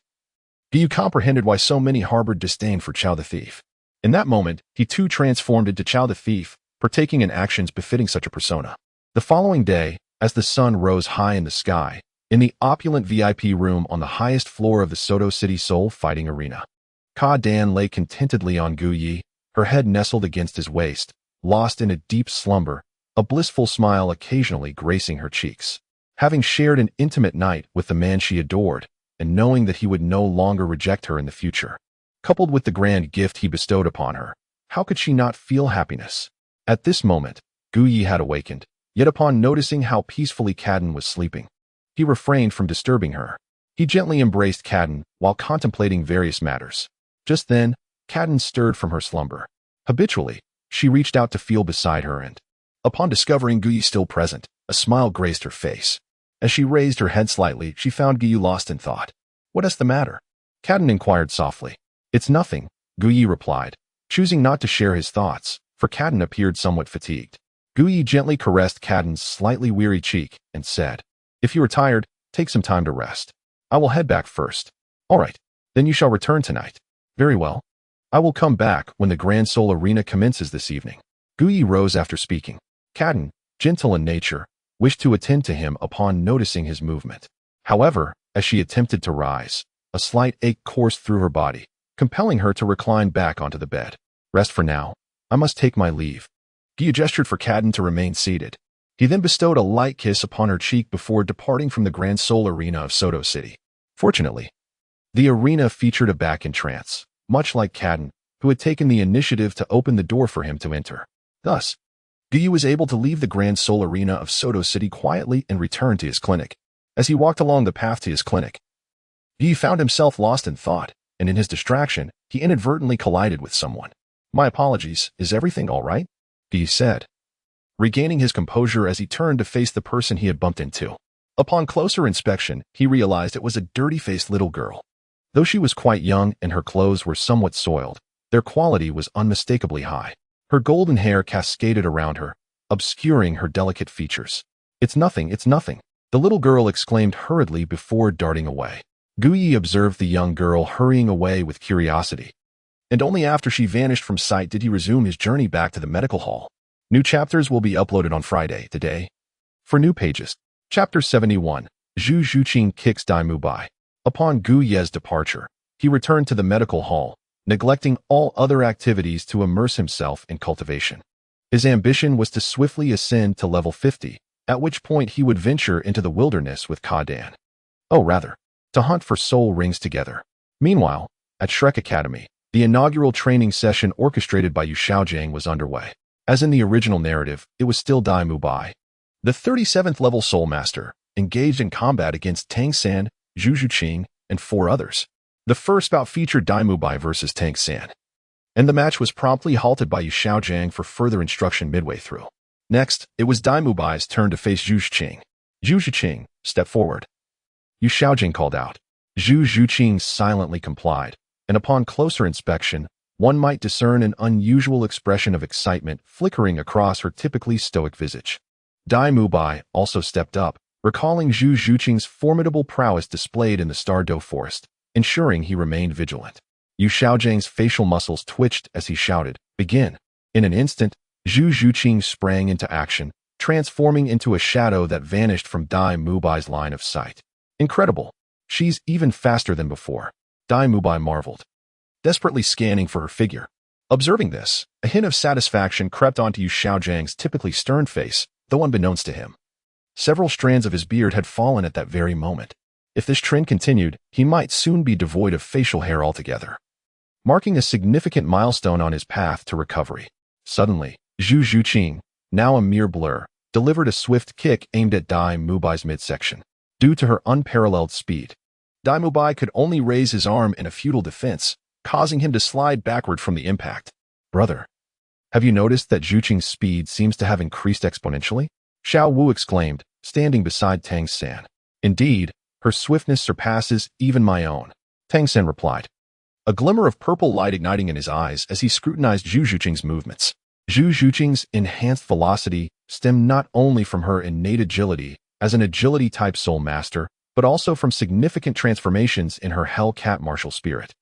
Guyi comprehended why so many harbored disdain for Chao the Thief. In that moment, he too transformed into Chao the Thief, partaking in actions befitting such a persona. The following day, as the sun rose high in the sky, in the opulent VIP room on the highest floor of the Soto City Soul Fighting Arena, Cadden lay contentedly on Guyi, her head nestled against his waist, lost in a deep slumber, a blissful smile occasionally gracing her cheeks. Having shared an intimate night with the man she adored, and knowing that he would no longer reject her in the future, coupled with the grand gift he bestowed upon her, how could she not feel happiness? At this moment, Guyi had awakened, yet upon noticing how peacefully Cadden was sleeping, he refrained from disturbing her. He gently embraced Cadden while contemplating various matters. Just then, Cadden stirred from her slumber. Habitually, she reached out to feel beside her and, upon discovering Guyi still present, a smile graced her face. As she raised her head slightly, she found Guyi lost in thought. "What's the matter?" Cadden inquired softly. "It's nothing," Guyi replied, choosing not to share his thoughts, for Cadden appeared somewhat fatigued. Guyi gently caressed Cadden's slightly weary cheek and said, "If you are tired, take some time to rest. I will head back first." "All right, then you shall return tonight." "Very well. I will come back when the Grand Soul Arena commences this evening." Guyi rose after speaking. Cadden, gentle in nature, wished to attend to him upon noticing his movement. However, as she attempted to rise, a slight ache coursed through her body, compelling her to recline back onto the bed. "Rest for now. I must take my leave." Guyi gestured for Cadden to remain seated. He then bestowed a light kiss upon her cheek before departing from the Grand Soul Arena of Soto City. Fortunately, the arena featured a back entrance. Much like Cadden, who had taken the initiative to open the door for him to enter. Thus, Guyu was able to leave the Grand Soul Arena of Soto City quietly and return to his clinic. As he walked along the path to his clinic, Guyu found himself lost in thought, and in his distraction, he inadvertently collided with someone. "My apologies, is everything all right?" Guyu said, regaining his composure as he turned to face the person he had bumped into. Upon closer inspection, he realized it was a dirty-faced little girl. Though she was quite young and her clothes were somewhat soiled, their quality was unmistakably high. Her golden hair cascaded around her, obscuring her delicate features. It's nothing," the little girl exclaimed hurriedly before darting away. Guyu observed the young girl hurrying away with curiosity, and only after she vanished from sight did he resume his journey back to the medical hall. New chapters will be uploaded on Friday today. For new pages, Chapter 71, Zhu Zhuqing kicks Dai Mubai. Upon Gu Ye's departure, he returned to the medical hall, neglecting all other activities to immerse himself in cultivation. His ambition was to swiftly ascend to level 50, at which point he would venture into the wilderness with Ka Dan. Oh, rather, to hunt for soul rings together. Meanwhile, at Shrek Academy, the inaugural training session orchestrated by Yu Xiaojiang was underway. As in the original narrative, it was still Dai Mubai, the 37th level Soul Master, engaged in combat against Tang San, Zhu Zhuqing, and 4 others. The first bout featured Dai Mubai versus Tang San, and the match was promptly halted by Yu Xiaojiang for further instruction midway through. Next, it was Dai Mubai's turn to face Zhu Zhuqing. Zhu Zhuqing, step forward, Yu Xiaojiang called out. Zhu Zhuqing silently complied, and upon closer inspection, one might discern an unusual expression of excitement flickering across her typically stoic visage. Dai Mubai also stepped up, recalling Zhu Zhuqing's formidable prowess displayed in the Stardow Forest, ensuring he remained vigilant. Yu Xiaojiang's facial muscles twitched as he shouted, "Begin!" In an instant, Zhu Zhuqing sprang into action, transforming into a shadow that vanished from Dai Mubai's line of sight. Incredible! She's even faster than before, Dai Mubai marveled, desperately scanning for her figure. Observing this, a hint of satisfaction crept onto Yu Xiaojiang's typically stern face, though unbeknownst to him. Several strands of his beard had fallen at that very moment. If this trend continued, he might soon be devoid of facial hair altogether, marking a significant milestone on his path to recovery. Suddenly, Zhu Zhuqing, now a mere blur, delivered a swift kick aimed at Dai Mubai's midsection. Due to her unparalleled speed, Dai Mubai could only raise his arm in a futile defense, causing him to slide backward from the impact. "Brother, have you noticed that Zhuqing's speed seems to have increased exponentially?" Xiao Wu exclaimed, standing beside Tang San. "Indeed, her swiftness surpasses even my own," Tang San replied, a glimmer of purple light igniting in his eyes as he scrutinized Zhu Zhuqing's movements. Zhu Zhuqing's enhanced velocity stemmed not only from her innate agility as an agility-type soul master, but also from significant transformations in her Hellcat martial spirit,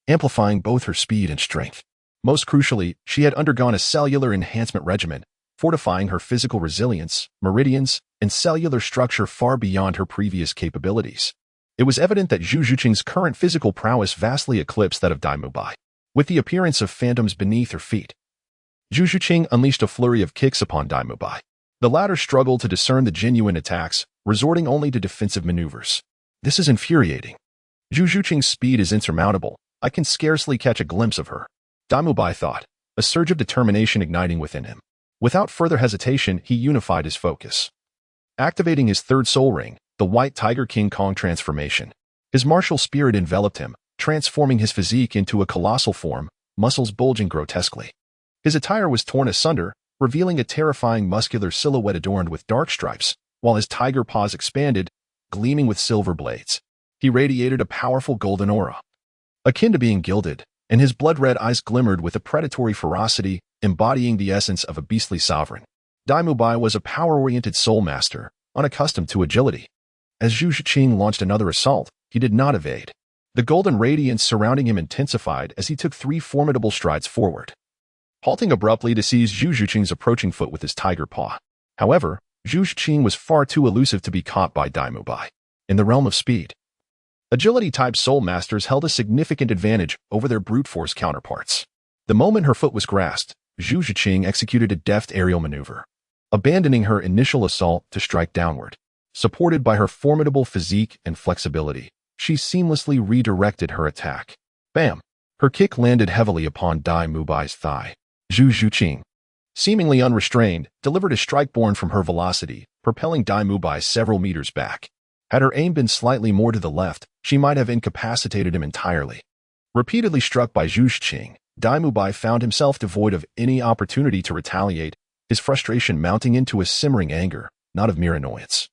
amplifying both her speed and strength. Most crucially, she had undergone a cellular enhancement regimen, fortifying her physical resilience, meridians, and cellular structure far beyond her previous capabilities. It was evident that Zhu Zhuqing's current physical prowess vastly eclipsed that of Dai Mubai. With the appearance of phantoms beneath her feet, Zhu Zhuqing unleashed a flurry of kicks upon Dai Mubai. The latter struggled to discern the genuine attacks, resorting only to defensive maneuvers. "This is infuriating. Zhu Zhuqing's speed is insurmountable. I can scarcely catch a glimpse of her," Dai Mubai thought, a surge of determination igniting within him. Without further hesitation, he unified his focus, activating his third soul ring, the White Tiger King Kong transformation. His martial spirit enveloped him, transforming his physique into a colossal form, muscles bulging grotesquely. His attire was torn asunder, revealing a terrifying muscular silhouette adorned with dark stripes, while his tiger paws expanded, gleaming with silver blades. He radiated a powerful golden aura, akin to being gilded, and his blood-red eyes glimmered with a predatory ferocity, embodying the essence of a beastly sovereign. Dai Mubai was a power-oriented soul master, unaccustomed to agility. As Zhu Zhuqing launched another assault, he did not evade. The golden radiance surrounding him intensified as he took 3 formidable strides forward, halting abruptly to seize Zhu Zhuqing's approaching foot with his tiger paw. However, Zhu Zhuqing was far too elusive to be caught by Dai Mubai. In the realm of speed, agility-type soul masters held a significant advantage over their brute force counterparts. The moment her foot was grasped, Zhu Zhuqing executed a deft aerial maneuver, abandoning her initial assault to strike downward. Supported by her formidable physique and flexibility, she seamlessly redirected her attack. Bam! Her kick landed heavily upon Dai Mubai's thigh. Zhu Zhuqing, seemingly unrestrained, delivered a strike born from her velocity, propelling Dai Mubai several meters back. Had her aim been slightly more to the left, she might have incapacitated him entirely. Repeatedly struck by Zhu Zhuqing, Dai Mubai found himself devoid of any opportunity to retaliate, his frustration mounting into a simmering anger, not of mere annoyance,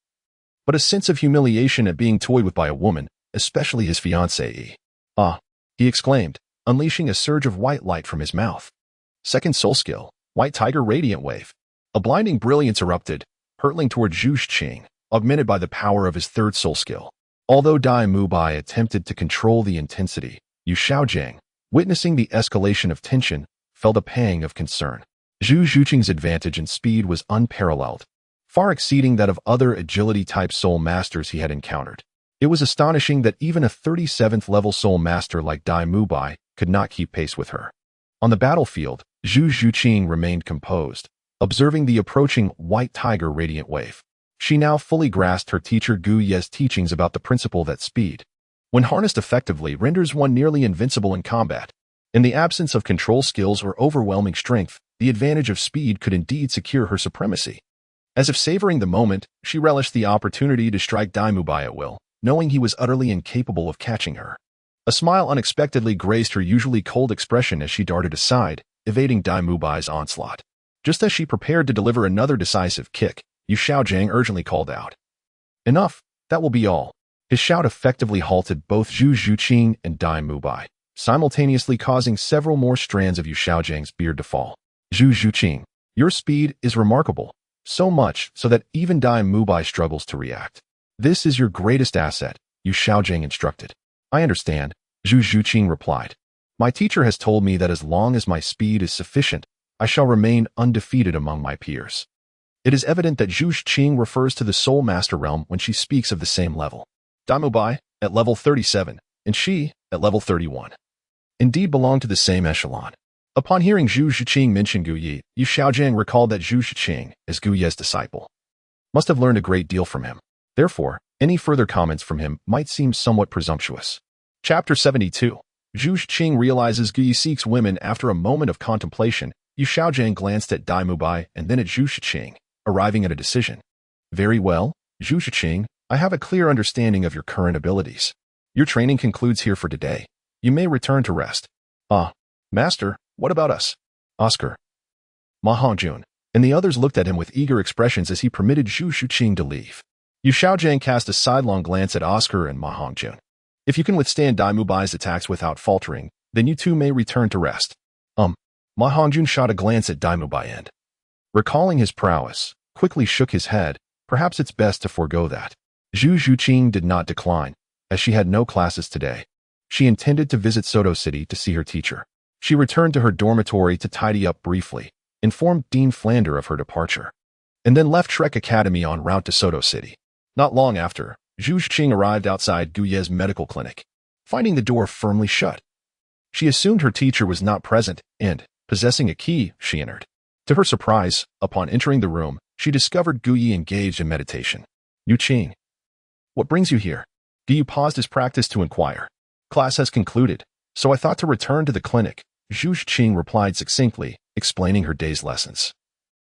but a sense of humiliation at being toyed with by a woman, especially his fiancée. "Ah!" he exclaimed, unleashing a surge of white light from his mouth. Second soul skill, White Tiger Radiant Wave. A blinding brilliance erupted, hurtling toward Zhu Zhuqing, augmented by the power of his third soul skill. Although Dai Mubai attempted to control the intensity, Yu Xiaojiang, witnessing the escalation of tension, felt a pang of concern. Zhu Zhuqing's advantage in speed was unparalleled, far exceeding that of other agility-type soul masters he had encountered. It was astonishing that even a 37th level soul master like Dai Mubai could not keep pace with her. On the battlefield, Zhu Zhuqing remained composed, observing the approaching White Tiger Radiant Wave. She now fully grasped her teacher Gu Ye's teachings about the principle that speed, when harnessed effectively, renders one nearly invincible in combat. In the absence of control skills or overwhelming strength, the advantage of speed could indeed secure her supremacy. As if savoring the moment, she relished the opportunity to strike Dai Mubai at will, knowing he was utterly incapable of catching her. A smile unexpectedly graced her usually cold expression as she darted aside, evading Dai Mubai's onslaught. Just as she prepared to deliver another decisive kick, Yu Xiaojiang urgently called out, "Enough, that will be all." His shout effectively halted both Zhu Zhuqing and Dai Mubai, simultaneously causing several more strands of Yu Xiaojiang's beard to fall. "Zhu Zhuqing, your speed is remarkable, so much so that even Dai Mubai struggles to react. This is your greatest asset," Yu Xiaojiang instructed. "I understand," Zhu Zhuqing replied. "My teacher has told me that as long as my speed is sufficient, I shall remain undefeated among my peers." It is evident that Zhu Zhuqing refers to the Soul Master realm when she speaks of the same level. Dai Mubai, at level 37, and she, at level 31, indeed belong to the same echelon. Upon hearing Zhu Zhuqing mention Gu Yi, Yu Xiaojiang recalled that Zhu Zhuqing, as Gu Ye's disciple, must have learned a great deal from him. Therefore, any further comments from him might seem somewhat presumptuous. Chapter 72. Zhu Zhuqing realizes Gu Yi seeks women. After a moment of contemplation, Yu Xiaojiang glanced at Dai Mubai and then at Zhu Zhuqing, arriving at a decision. "Very well, Zhu Zhuqing, I have a clear understanding of your current abilities. Your training concludes here for today. You may return to rest." "Ah, Master, what about us?" Oscar, Ma Hongjun, and the others looked at him with eager expressions as he permitted Zhu Zhuqing to leave. Yu Xiaojiang cast a sidelong glance at Oscar and Ma Hongjun. "If you can withstand Dai Mubai's attacks without faltering, then you too may return to rest." Ma Hongjun shot a glance at Dai Mubai and, recalling his prowess, quickly shook his head. Perhaps it's best to forego that. Zhu Zhuqing did not decline, as she had no classes today. She intended to visit Soto City to see her teacher. She returned to her dormitory to tidy up briefly, informed Dean Flander of her departure, and then left Shrek Academy en route to Soto City. Not long after, Zhu Zhuqing arrived outside Gu Ye's medical clinic, finding the door firmly shut. She assumed her teacher was not present and, possessing a key, she entered. To her surprise, upon entering the room, she discovered Gu Yi engaged in meditation. "Yu Qing, what brings you here?" Gu Yi paused his practice to inquire. "Class has concluded, so I thought to return to the clinic," Zhu Zhuqing replied succinctly, explaining her day's lessons,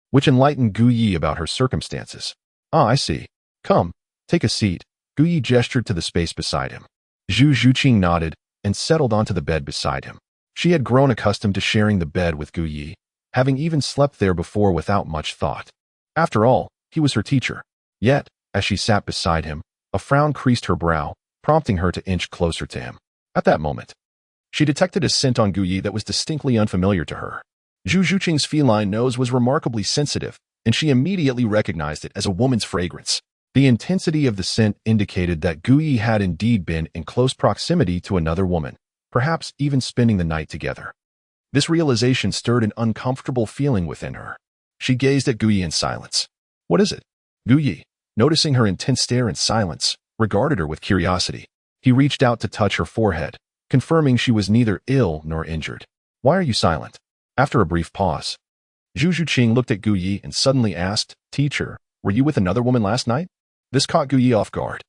which enlightened Gu Yi about her circumstances. "Ah, I see. Come, take a seat." Gu Yi gestured to the space beside him. Zhu Zhuqing nodded and settled onto the bed beside him. She had grown accustomed to sharing the bed with Gu Yi, having even slept there before without much thought. After all, he was her teacher. Yet, as she sat beside him, a frown creased her brow, prompting her to inch closer to him. At that moment, she detected a scent on Gu Yi that was distinctly unfamiliar to her. Zhu Zhuqing's feline nose was remarkably sensitive, and she immediately recognized it as a woman's fragrance. The intensity of the scent indicated that Gu Yi had indeed been in close proximity to another woman, perhaps even spending the night together. This realization stirred an uncomfortable feeling within her. She gazed at Gu Yi in silence. "What is it?" Gu Yi, noticing her intense stare and silence, regarded her with curiosity. He reached out to touch her forehead, confirming she was neither ill nor injured. "Why are you silent?" After a brief pause, Zhu Zhuqing looked at Gu Yi and suddenly asked, "Teacher, were you with another woman last night?" This caught Gu Yi off guard.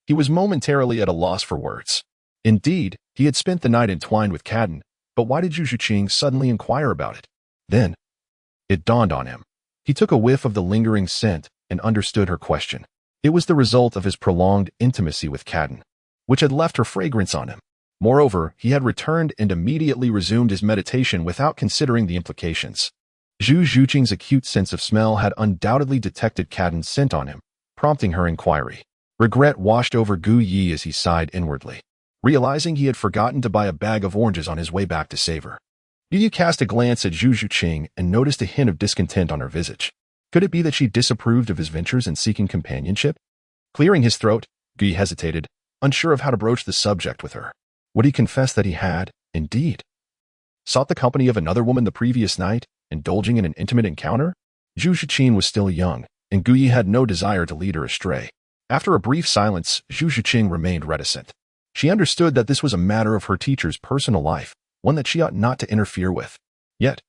He was momentarily at a loss for words. Indeed, he had spent the night entwined with Cadden, but why did Zhu Zhuqing suddenly inquire about it? Then, it dawned on him. He took a whiff of the lingering scent and understood her question. It was the result of his prolonged intimacy with Cadden, which had left her fragrance on him. Moreover, he had returned and immediately resumed his meditation without considering the implications. Zhu Zhuqing's acute sense of smell had undoubtedly detected Cadden's scent on him, prompting her inquiry. Regret washed over Gu Yi as he sighed inwardly, realizing he had forgotten to buy a bag of oranges on his way back to Savor. Gu Yi cast a glance at Zhu Zhuqing and noticed a hint of discontent on her visage. Could it be that she disapproved of his ventures in seeking companionship? Clearing his throat, Gu Yi hesitated, unsure of how to broach the subject with her. Would he confess that he had, indeed, sought the company of another woman the previous night, indulging in an intimate encounter? Zhu Zhuqing was still young, and Gu Yi had no desire to lead her astray. After a brief silence, Zhu Zhuqing remained reticent. She understood that this was a matter of her teacher's personal life, one that she ought not to interfere with. Yet,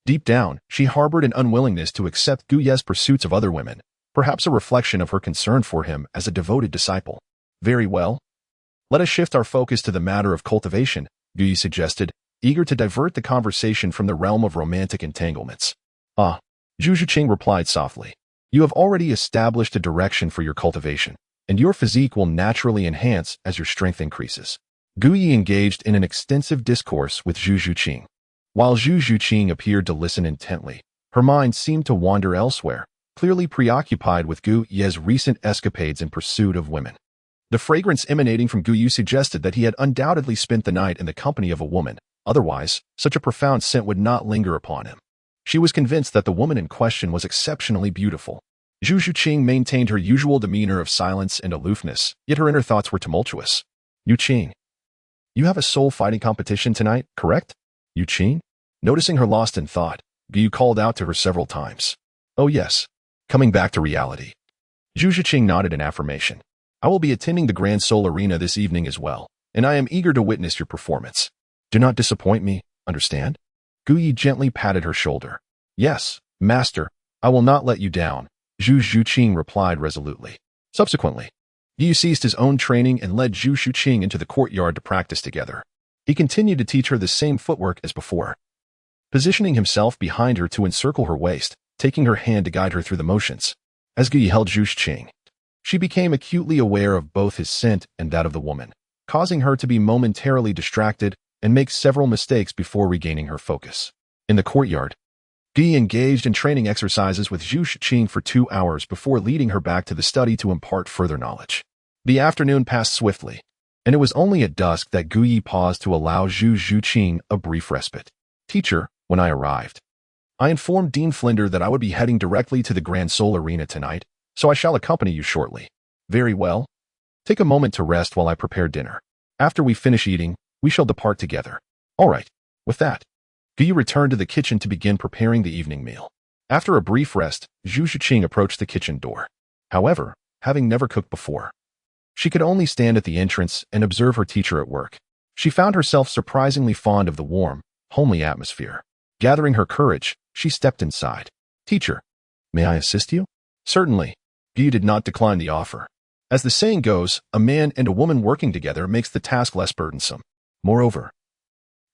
deep down, she harbored an unwillingness to accept Gu Ye's pursuits of other women, perhaps a reflection of her concern for him as a devoted disciple. Very well. Let us shift our focus to the matter of cultivation, Gu Yi suggested, eager to divert the conversation from the realm of romantic entanglements. Ah, Zhu Zhuqing replied softly. You have already established a direction for your cultivation, and your physique will naturally enhance as your strength increases. Gu Yi engaged in an extensive discourse with Zhu Zhuqing. While Zhu Zhuqing appeared to listen intently, her mind seemed to wander elsewhere, clearly preoccupied with Gu Ye's recent escapades in pursuit of women. The fragrance emanating from Gu Yi suggested that he had undoubtedly spent the night in the company of a woman. Otherwise, such a profound scent would not linger upon him. She was convinced that the woman in question was exceptionally beautiful. Zhu Zhuqing maintained her usual demeanor of silence and aloofness, yet her inner thoughts were tumultuous. Yu Qing, you have a soul-fighting competition tonight, correct? Yu Qing? Noticing her lost in thought, Gu Yi called out to her several times. Oh yes. Coming back to reality. Zhu Zhuqing nodded in affirmation. I will be attending the Grand Soul Arena this evening as well, and I am eager to witness your performance. Do not disappoint me, understand? Gu Yi gently patted her shoulder. Yes, master, I will not let you down, Zhu Zhuqing replied resolutely. Subsequently, Gu Yi ceased his own training and led Zhu Zhuqing into the courtyard to practice together. He continued to teach her the same footwork as before, positioning himself behind her to encircle her waist, taking her hand to guide her through the motions. As Gu Yi held Zhu Zhuqing, she became acutely aware of both his scent and that of the woman, causing her to be momentarily distracted and make several mistakes before regaining her focus. In the courtyard, Gu Yi engaged in training exercises with Zhu Zhuqing for 2 hours before leading her back to the study to impart further knowledge. The afternoon passed swiftly, and it was only at dusk that Gu Yi paused to allow Zhu Zhuqing a brief respite. Teacher, when I arrived, I informed Dean Flinder that I would be heading directly to the Grand Soul Arena tonight, so I shall accompany you shortly. Very well. Take a moment to rest while I prepare dinner. After we finish eating, we shall depart together. All right. With that, Gu Yi returned to the kitchen to begin preparing the evening meal. After a brief rest, Zhu Zhuqing approached the kitchen door. However, having never cooked before, she could only stand at the entrance and observe her teacher at work. She found herself surprisingly fond of the warm, homely atmosphere. Gathering her courage, she stepped inside. Teacher, may I assist you? Certainly. Gu Yi did not decline the offer. As the saying goes, a man and a woman working together makes the task less burdensome. Moreover,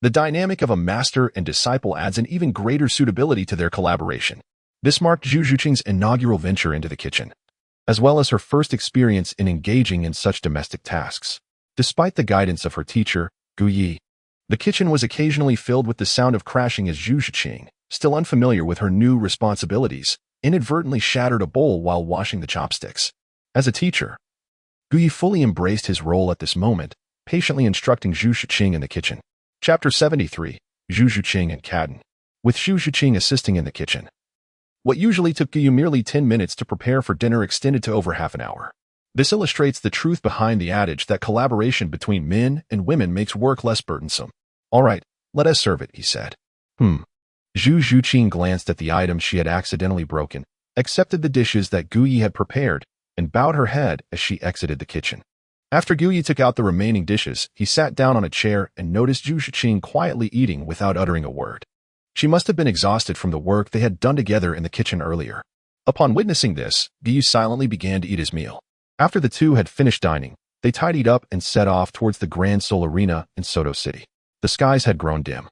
the dynamic of a master and disciple adds an even greater suitability to their collaboration. This marked Zhu Zhuqing's inaugural venture into the kitchen, as well as her first experience in engaging in such domestic tasks. Despite the guidance of her teacher, Gu Yi, the kitchen was occasionally filled with the sound of crashing as Zhu Zhuqing, still unfamiliar with her new responsibilities, inadvertently shattered a bowl while washing the chopsticks. As a teacher, Gu Yi fully embraced his role at this moment, patiently instructing Zhu Zhuqing in the kitchen. Chapter 73, Zhu Zhuqing and Cadden. With Zhu Zhuqing assisting in the kitchen, what usually took Gu Yi merely 10 minutes to prepare for dinner extended to over half an hour. This illustrates the truth behind the adage that collaboration between men and women makes work less burdensome. All right, let us serve it, he said. Zhu Zhuqing glanced at the items she had accidentally broken, accepted the dishes that Gu Yi had prepared, and bowed her head as she exited the kitchen. After Gu Yi took out the remaining dishes, he sat down on a chair and noticed Zhu Zhuqing quietly eating without uttering a word. She must have been exhausted from the work they had done together in the kitchen earlier. Upon witnessing this, Gu Yi silently began to eat his meal. After the two had finished dining, They tidied up and set off towards the Grand Seoul Arena in Soto City. The skies had grown dim.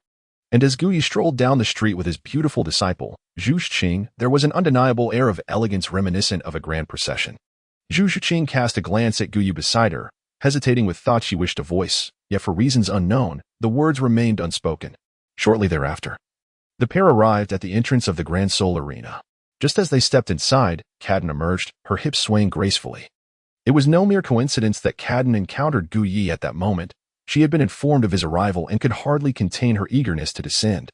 And as Guyi strolled down the street with his beautiful disciple, Zhu Zhuqing, there was an undeniable air of elegance reminiscent of a grand procession. Zhu Zhuqing cast a glance at Guyi beside her, hesitating with thoughts she wished to voice, yet for reasons unknown, the words remained unspoken. Shortly thereafter, the pair arrived at the entrance of the Grand Seoul Arena. Just as they stepped inside, Cadden emerged, her hips swaying gracefully. It was no mere coincidence that Cadden encountered Guyi at that moment. She had been informed of his arrival and could hardly contain her eagerness to descend.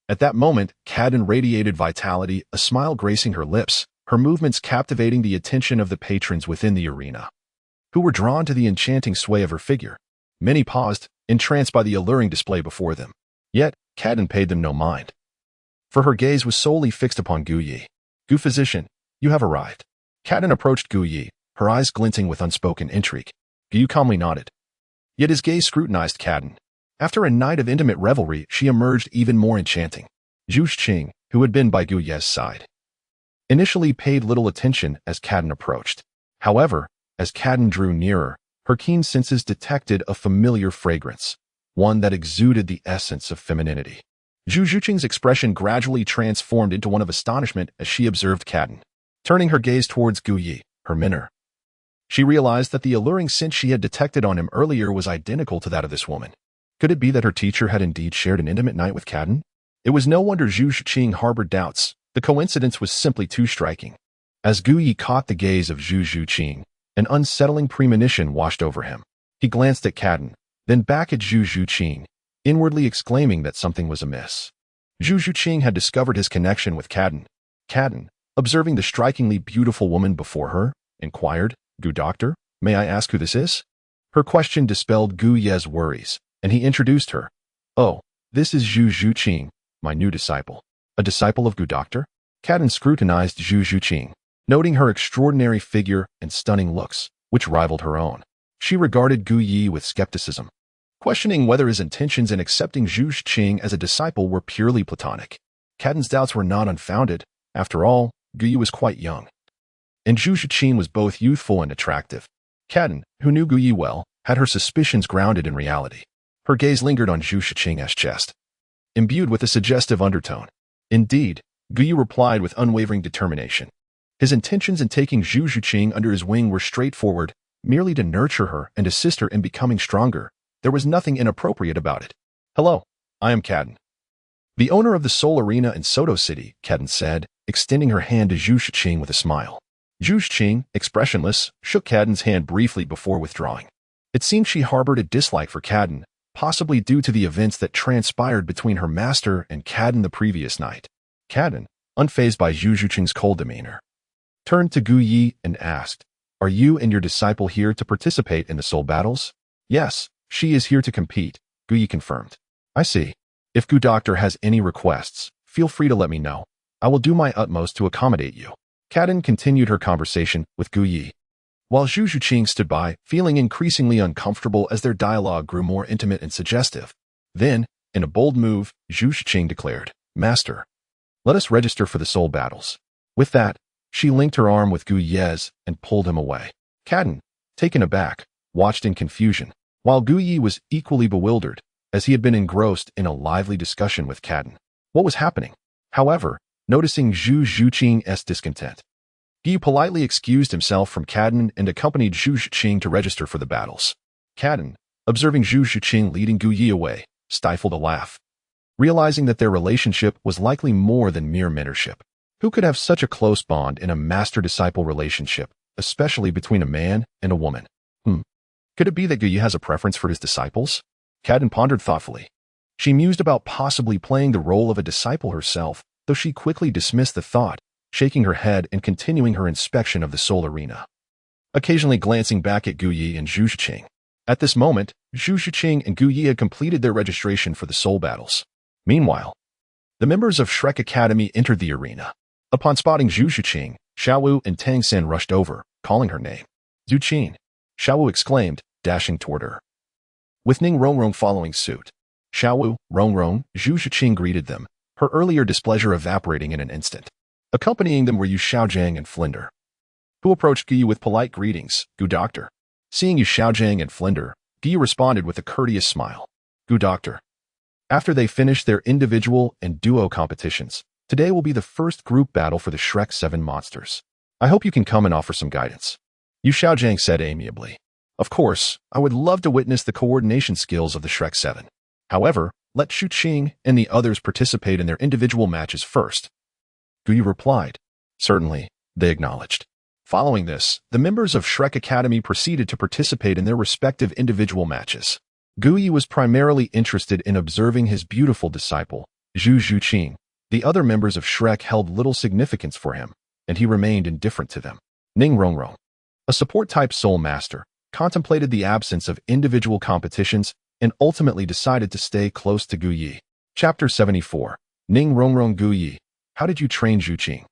At that moment, Cadden radiated vitality, a smile gracing her lips, her movements captivating the attention of the patrons within the arena, who were drawn to the enchanting sway of her figure. Many paused, entranced by the alluring display before them. Yet, Cadden paid them no mind, for her gaze was solely fixed upon Guyi. "Gu physician, you have arrived." Cadden approached Guyi, her eyes glinting with unspoken intrigue. Guyi calmly nodded. Yet his gaze scrutinized Cadden. After a night of intimate revelry, she emerged even more enchanting. Zhu Zhuqing, who had been by Guyi's side, initially paid little attention as Cadden approached. However, as Cadden drew nearer, her keen senses detected a familiar fragrance, one that exuded the essence of femininity. Zhu Zhuqing's expression gradually transformed into one of astonishment as she observed Cadden. Turning her gaze towards Guyi, her mentor, she realized that the alluring scent she had detected on him earlier was identical to that of this woman. Could it be that her teacher had indeed shared an intimate night with Cadden? It was no wonder Zhu Zhuqing harbored doubts. The coincidence was simply too striking. As Guyi caught the gaze of Zhu Zhuqing, an unsettling premonition washed over him. He glanced at Cadden, then back at Zhu Zhuqing, inwardly exclaiming that something was amiss. Zhu Zhuqing had discovered his connection with Cadden. Cadden, observing the strikingly beautiful woman before her, inquired, "Gu doctor, may I ask who this is?" Her question dispelled Gu Ye's worries, and he introduced her. "Oh, this is Zhu Zhuqing, my new disciple." "A disciple of Gu doctor?" Cadden scrutinized Zhu Zhuqing, noting her extraordinary figure and stunning looks, which rivaled her own. She regarded Gu Yi with skepticism, questioning whether his intentions in accepting Zhu Zhuqing as a disciple were purely platonic. Cadden's doubts were not unfounded. After all, Gu Yi was quite young, and Zhu Zhuqing was both youthful and attractive. Cadden, who knew Gu Yi well, had her suspicions grounded in reality. Her gaze lingered on Zhu Zhuqing's chest, imbued with a suggestive undertone. Indeed, Gu Yi replied with unwavering determination. His intentions in taking Zhu Zhuqing under his wing were straightforward, merely to nurture her and assist her in becoming stronger. There was nothing inappropriate about it. "Hello, I am Cadden, the owner of the Seoul Arena in Soto City," Cadden said, extending her hand to Zhu Zhuqing with a smile. Zhu Zhuqing, expressionless, shook Cadden's hand briefly before withdrawing. It seemed she harbored a dislike for Cadden, possibly due to the events that transpired between her master and Cadden the previous night. Cadden, unfazed by Zhu Zhuqing's cold demeanor, turned to Gu Yi and asked, "Are you and your disciple here to participate in the soul battles?" "Yes, she is here to compete," Gu Yi confirmed. "I see. If Gu Doctor has any requests, feel free to let me know. I will do my utmost to accommodate you." Cadden continued her conversation with Gu Yi, while Zhu Zhuqing stood by, feeling increasingly uncomfortable as their dialogue grew more intimate and suggestive. Then, in a bold move, Zhu Zhuqing declared, "Master, let us register for the soul battles." With that, she linked her arm with Gu Ye's and pulled him away. Cadden, taken aback, watched in confusion, while Gu Yi was equally bewildered, as he had been engrossed in a lively discussion with Cadden. What was happening? However, noticing Zhu Zhuqing's discontent, Gu politely excused himself from Cadden and accompanied Zhu Zhuqing to register for the battles. Cadden, observing Zhu Zhuqing leading Gu Yi away, stifled a laugh, realizing that their relationship was likely more than mere mentorship. Who could have such a close bond in a master-disciple relationship, especially between a man and a woman? Could it be that Gu Yi has a preference for his disciples? Cadden pondered thoughtfully. She mused about possibly playing the role of a disciple herself, though she quickly dismissed the thought, shaking her head and continuing her inspection of the Seoul Arena, occasionally glancing back at Gu Yi and Zhu Zhuqing. At this moment, Zhu Zhuqing and Gu Yi had completed their registration for the soul battles. Meanwhile, the members of Shrek Academy entered the arena. Upon spotting Zhu Zhuqing, Xiaowu and Tang San rushed over, calling her name. "Zhuqing," Xiaowu exclaimed, dashing toward her, with Ning Rongrong following suit. Xiaowu, Rongrong, Zhu Zhuqing greeted them, her earlier displeasure evaporating in an instant. Accompanying them were Yu Xiaojiang and Flinder, who approached Gu Yi with polite greetings. "Gu Doctor." Seeing Yu Xiaojing and Flinder, Guyi responded with a courteous smile. Gu Doctor. After they finish their individual and duo competitions, today will be the first group battle for the Shrek 7 monsters. I hope you can come and offer some guidance. Yu Xiaojing said amiably. Of course, I would love to witness the coordination skills of the Shrek 7. However, let Zhu Zhuqing and the others participate in their individual matches first. Guyi replied. Certainly, they acknowledged. Following this, the members of Shrek Academy proceeded to participate in their respective individual matches. Guyi was primarily interested in observing his beautiful disciple, Zhu Zhuqing. The other members of Shrek held little significance for him, and he remained indifferent to them. Ning Rongrong, a support-type soul master, contemplated the absence of individual competitions and ultimately decided to stay close to Guyi. Chapter 74. Ning Rongrong Guyi, how did you train Zhu Zhuqing?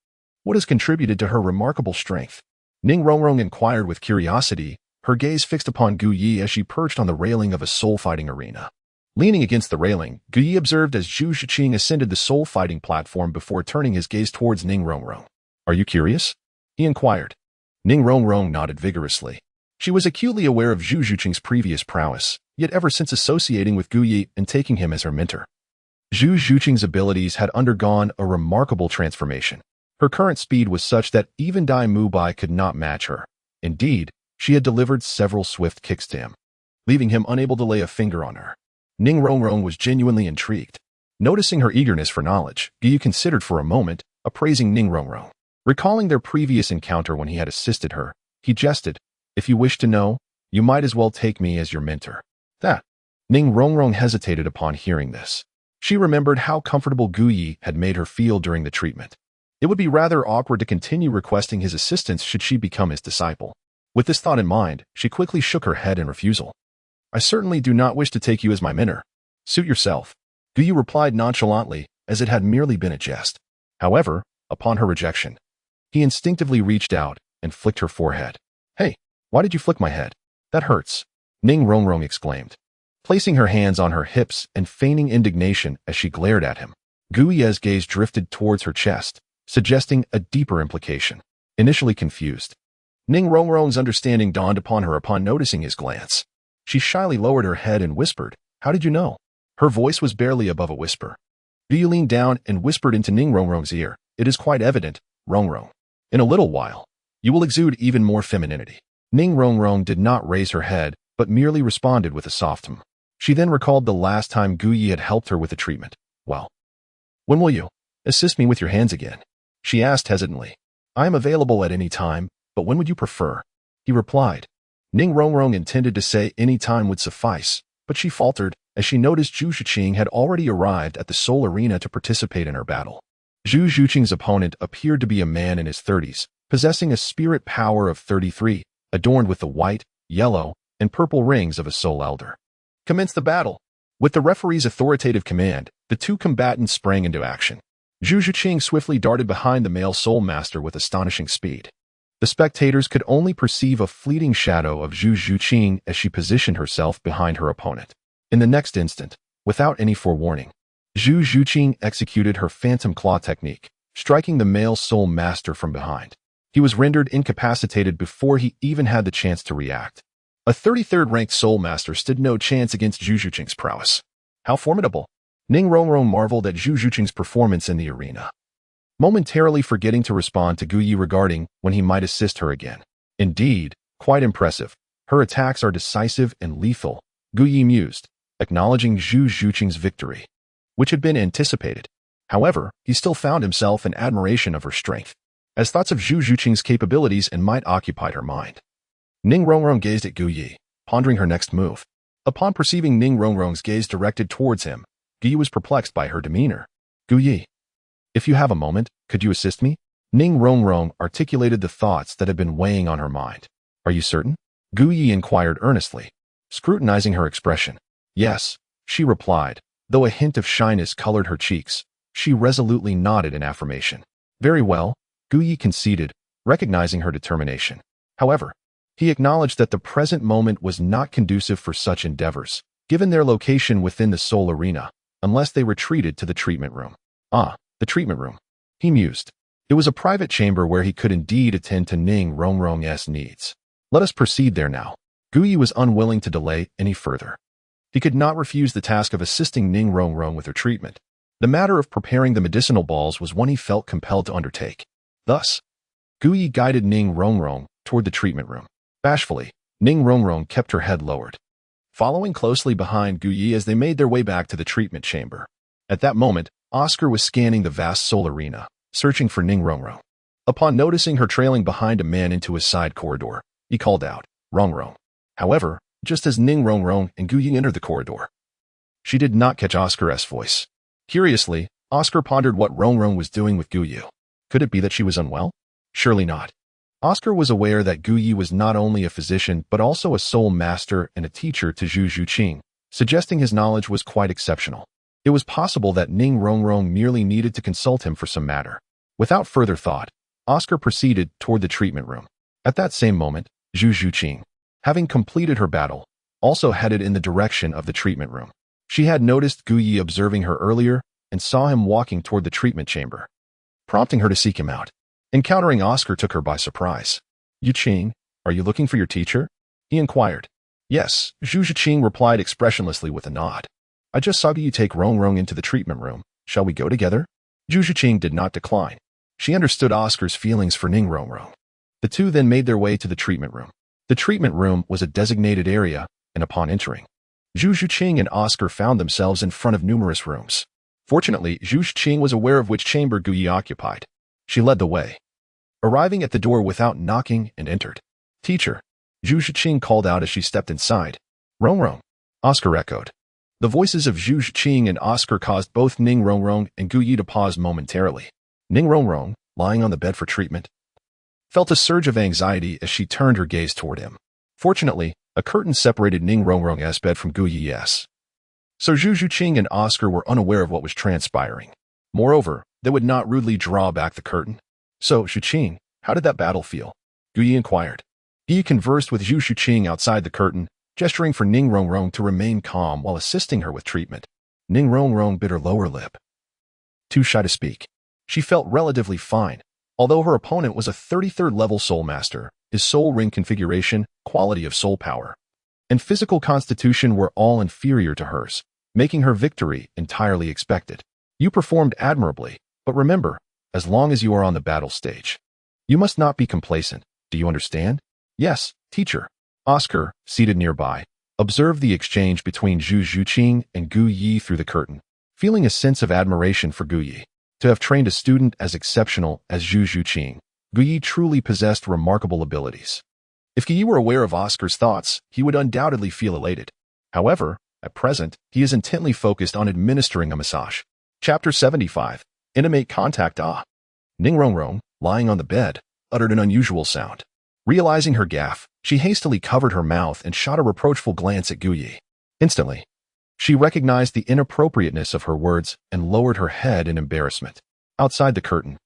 What has contributed to her remarkable strength? Ning Rongrong inquired with curiosity, her gaze fixed upon Guyi as she perched on the railing of a soul-fighting arena. Leaning against the railing, Guyi observed as Zhu Zhuqing ascended the soul-fighting platform before turning his gaze towards Ning Rongrong. Are you curious? He inquired. Ning Rongrong nodded vigorously. She was acutely aware of Zhu Zhuqing's previous prowess, yet ever since associating with Guyi and taking him as her mentor. Zhu Zhuqing's abilities had undergone a remarkable transformation. Her current speed was such that even Dai Mubai could not match her. Indeed, she had delivered several swift kicks to him, leaving him unable to lay a finger on her. Ning Rongrong was genuinely intrigued. Noticing her eagerness for knowledge, Guyi considered for a moment, appraising Ning Rongrong. Recalling their previous encounter when he had assisted her, he jested, if you wish to know, you might as well take me as your mentor. That. Ning Rongrong hesitated upon hearing this. She remembered how comfortable Guyi had made her feel during the treatment. It would be rather awkward to continue requesting his assistance should she become his disciple. With this thought in mind, she quickly shook her head in refusal. I certainly do not wish to take you as my mentor. Suit yourself. Guyi replied nonchalantly, as it had merely been a jest. However, upon her rejection, he instinctively reached out and flicked her forehead. Hey, why did you flick my head? That hurts. Ning Rongrong exclaimed, placing her hands on her hips and feigning indignation as she glared at him. Guyi's gaze drifted towards her chest, suggesting a deeper implication. Initially confused, Ning Rongrong's understanding dawned upon her upon noticing his glance. She shyly lowered her head and whispered, How did you know? Her voice was barely above a whisper. Guyi leaned down and whispered into Ning Rongrong's ear, It is quite evident, Rongrong. In a little while, you will exude even more femininity. Ning Rongrong did not raise her head, but merely responded with a soft hum. She then recalled the last time Guyi had helped her with the treatment. Well, when will you assist me with your hands again? She asked hesitantly. I am available at any time, but when would you prefer? He replied. Ning Rongrong intended to say any time would suffice, but she faltered as she noticed Zhu Zhuqing had already arrived at the Soul Arena to participate in her battle. Zhu Zhuqing's opponent appeared to be a man in his 30s, possessing a spirit power of 33, adorned with the white, yellow, and purple rings of a soul elder. Commence the battle. With the referee's authoritative command, the two combatants sprang into action. Zhu Zhuqing swiftly darted behind the male soul master with astonishing speed. The spectators could only perceive a fleeting shadow of Zhu Zhuqing as she positioned herself behind her opponent. In the next instant, without any forewarning, Zhu Zhuqing executed her phantom claw technique, striking the male soul master from behind. He was rendered incapacitated before he even had the chance to react. A 33rd ranked soul master stood no chance against Zhu Zhuqing's prowess. How formidable! Ning Rongrong marveled at Zhu Zhuqing's performance in the arena, momentarily forgetting to respond to Guyi regarding when he might assist her again. Indeed, quite impressive. Her attacks are decisive and lethal, Guyi mused, acknowledging Zhu Zhuqing's victory, which had been anticipated. However, he still found himself in admiration of her strength, as thoughts of Zhu Zhuqing's capabilities and might occupied her mind. Ning Rongrong gazed at Guyi, pondering her next move. Upon perceiving Ning Rongrong's gaze directed towards him, Guyi was perplexed by her demeanor. Guyi, if you have a moment, could you assist me? Ning Rongrong articulated the thoughts that had been weighing on her mind. Are you certain? Guyi inquired earnestly, scrutinizing her expression. Yes, she replied, though a hint of shyness colored her cheeks. She resolutely nodded in affirmation. Very well, Guyi conceded, recognizing her determination. However, he acknowledged that the present moment was not conducive for such endeavors, given their location within the soul arena, unless they retreated to the treatment room. Ah, the treatment room. He mused. It was a private chamber where he could indeed attend to Ning Rongrong's needs. Let us proceed there now. Gu Yi was unwilling to delay any further. He could not refuse the task of assisting Ning Rongrong with her treatment. The matter of preparing the medicinal balls was one he felt compelled to undertake. Thus, Gu Yi guided Ning Rongrong toward the treatment room. Bashfully, Ning Rongrong kept her head lowered, following closely behind Gu Yi as they made their way back to the treatment chamber. At that moment, Oscar was scanning the vast soul arena, searching for Ning Rongrong. Upon noticing her trailing behind a man into a side corridor, he called out, "Rongrong." However, just as Ning Rongrong and Gu Yi entered the corridor, she did not catch Oscar's voice. Curiously, Oscar pondered what Rongrong was doing with Gu Yi. Could it be that she was unwell? Surely not. Oscar was aware that Gu Yi was not only a physician but also a soul master and a teacher to Zhu Zhuqing, suggesting his knowledge was quite exceptional. It was possible that Ning Rongrong merely needed to consult him for some matter. Without further thought, Oscar proceeded toward the treatment room. At that same moment, Zhu Zhuqing, having completed her battle, also headed in the direction of the treatment room. She had noticed Gu Yi observing her earlier and saw him walking toward the treatment chamber, prompting her to seek him out. Encountering Oscar took her by surprise. "Yuqing, are you looking for your teacher?" he inquired. "Yes," Zhu Zhuqing replied expressionlessly with a nod. "I just saw you take Rongrong into the treatment room. Shall we go together?" Zhu Zhuqing did not decline. She understood Oscar's feelings for Ning Rongrong. The two then made their way to the treatment room. The treatment room was a designated area, and upon entering, Zhu Zhuqing and Oscar found themselves in front of numerous rooms. Fortunately, Zhu Zhuqing was aware of which chamber Gu Yi occupied. She led the way, arriving at the door without knocking, and entered. "Teacher," Zhu Zhuqing called out as she stepped inside. "Rongrong," Oscar echoed. The voices of Zhu Zhuqing and Oscar caused both Ning Rongrong and Gu Yi to pause momentarily. Ning Rongrong, lying on the bed for treatment, felt a surge of anxiety as she turned her gaze toward him. Fortunately, a curtain separated Ning Rongrong's bed from Gu Yi's. So Zhu Zhuqing and Oscar were unaware of what was transpiring. Moreover, they would not rudely draw back the curtain. "So, Zhuqing, how did that battle feel?" Gu Yi inquired. Gu Yi conversed with Zhu Zhuqing outside the curtain, gesturing for Ning Rongrong to remain calm while assisting her with treatment. Ning Rongrong bit her lower lip, too shy to speak. She felt relatively fine. Although her opponent was a 33rd level soul master, his soul ring configuration, quality of soul power, and physical constitution were all inferior to hers, making her victory entirely expected. "You performed admirably, but remember, as long as you are on the battle stage, you must not be complacent. Do you understand?" "Yes, teacher." Oscar, seated nearby, observed the exchange between Zhu Zhuqing and Gu Yi through the curtain, feeling a sense of admiration for Gu Yi. To have trained a student as exceptional as Zhu Zhuqing, Gu Yi truly possessed remarkable abilities. If Gu Yi were aware of Oscar's thoughts, he would undoubtedly feel elated. However, at present, he is intently focused on administering a massage. Chapter 75. Intimate Contact. Ning Rongrong, lying on the bed, uttered an unusual sound. Realizing her gaffe, she hastily covered her mouth and shot a reproachful glance at Gu Yi. Instantly, she recognized the inappropriateness of her words and lowered her head in embarrassment. Outside the curtain,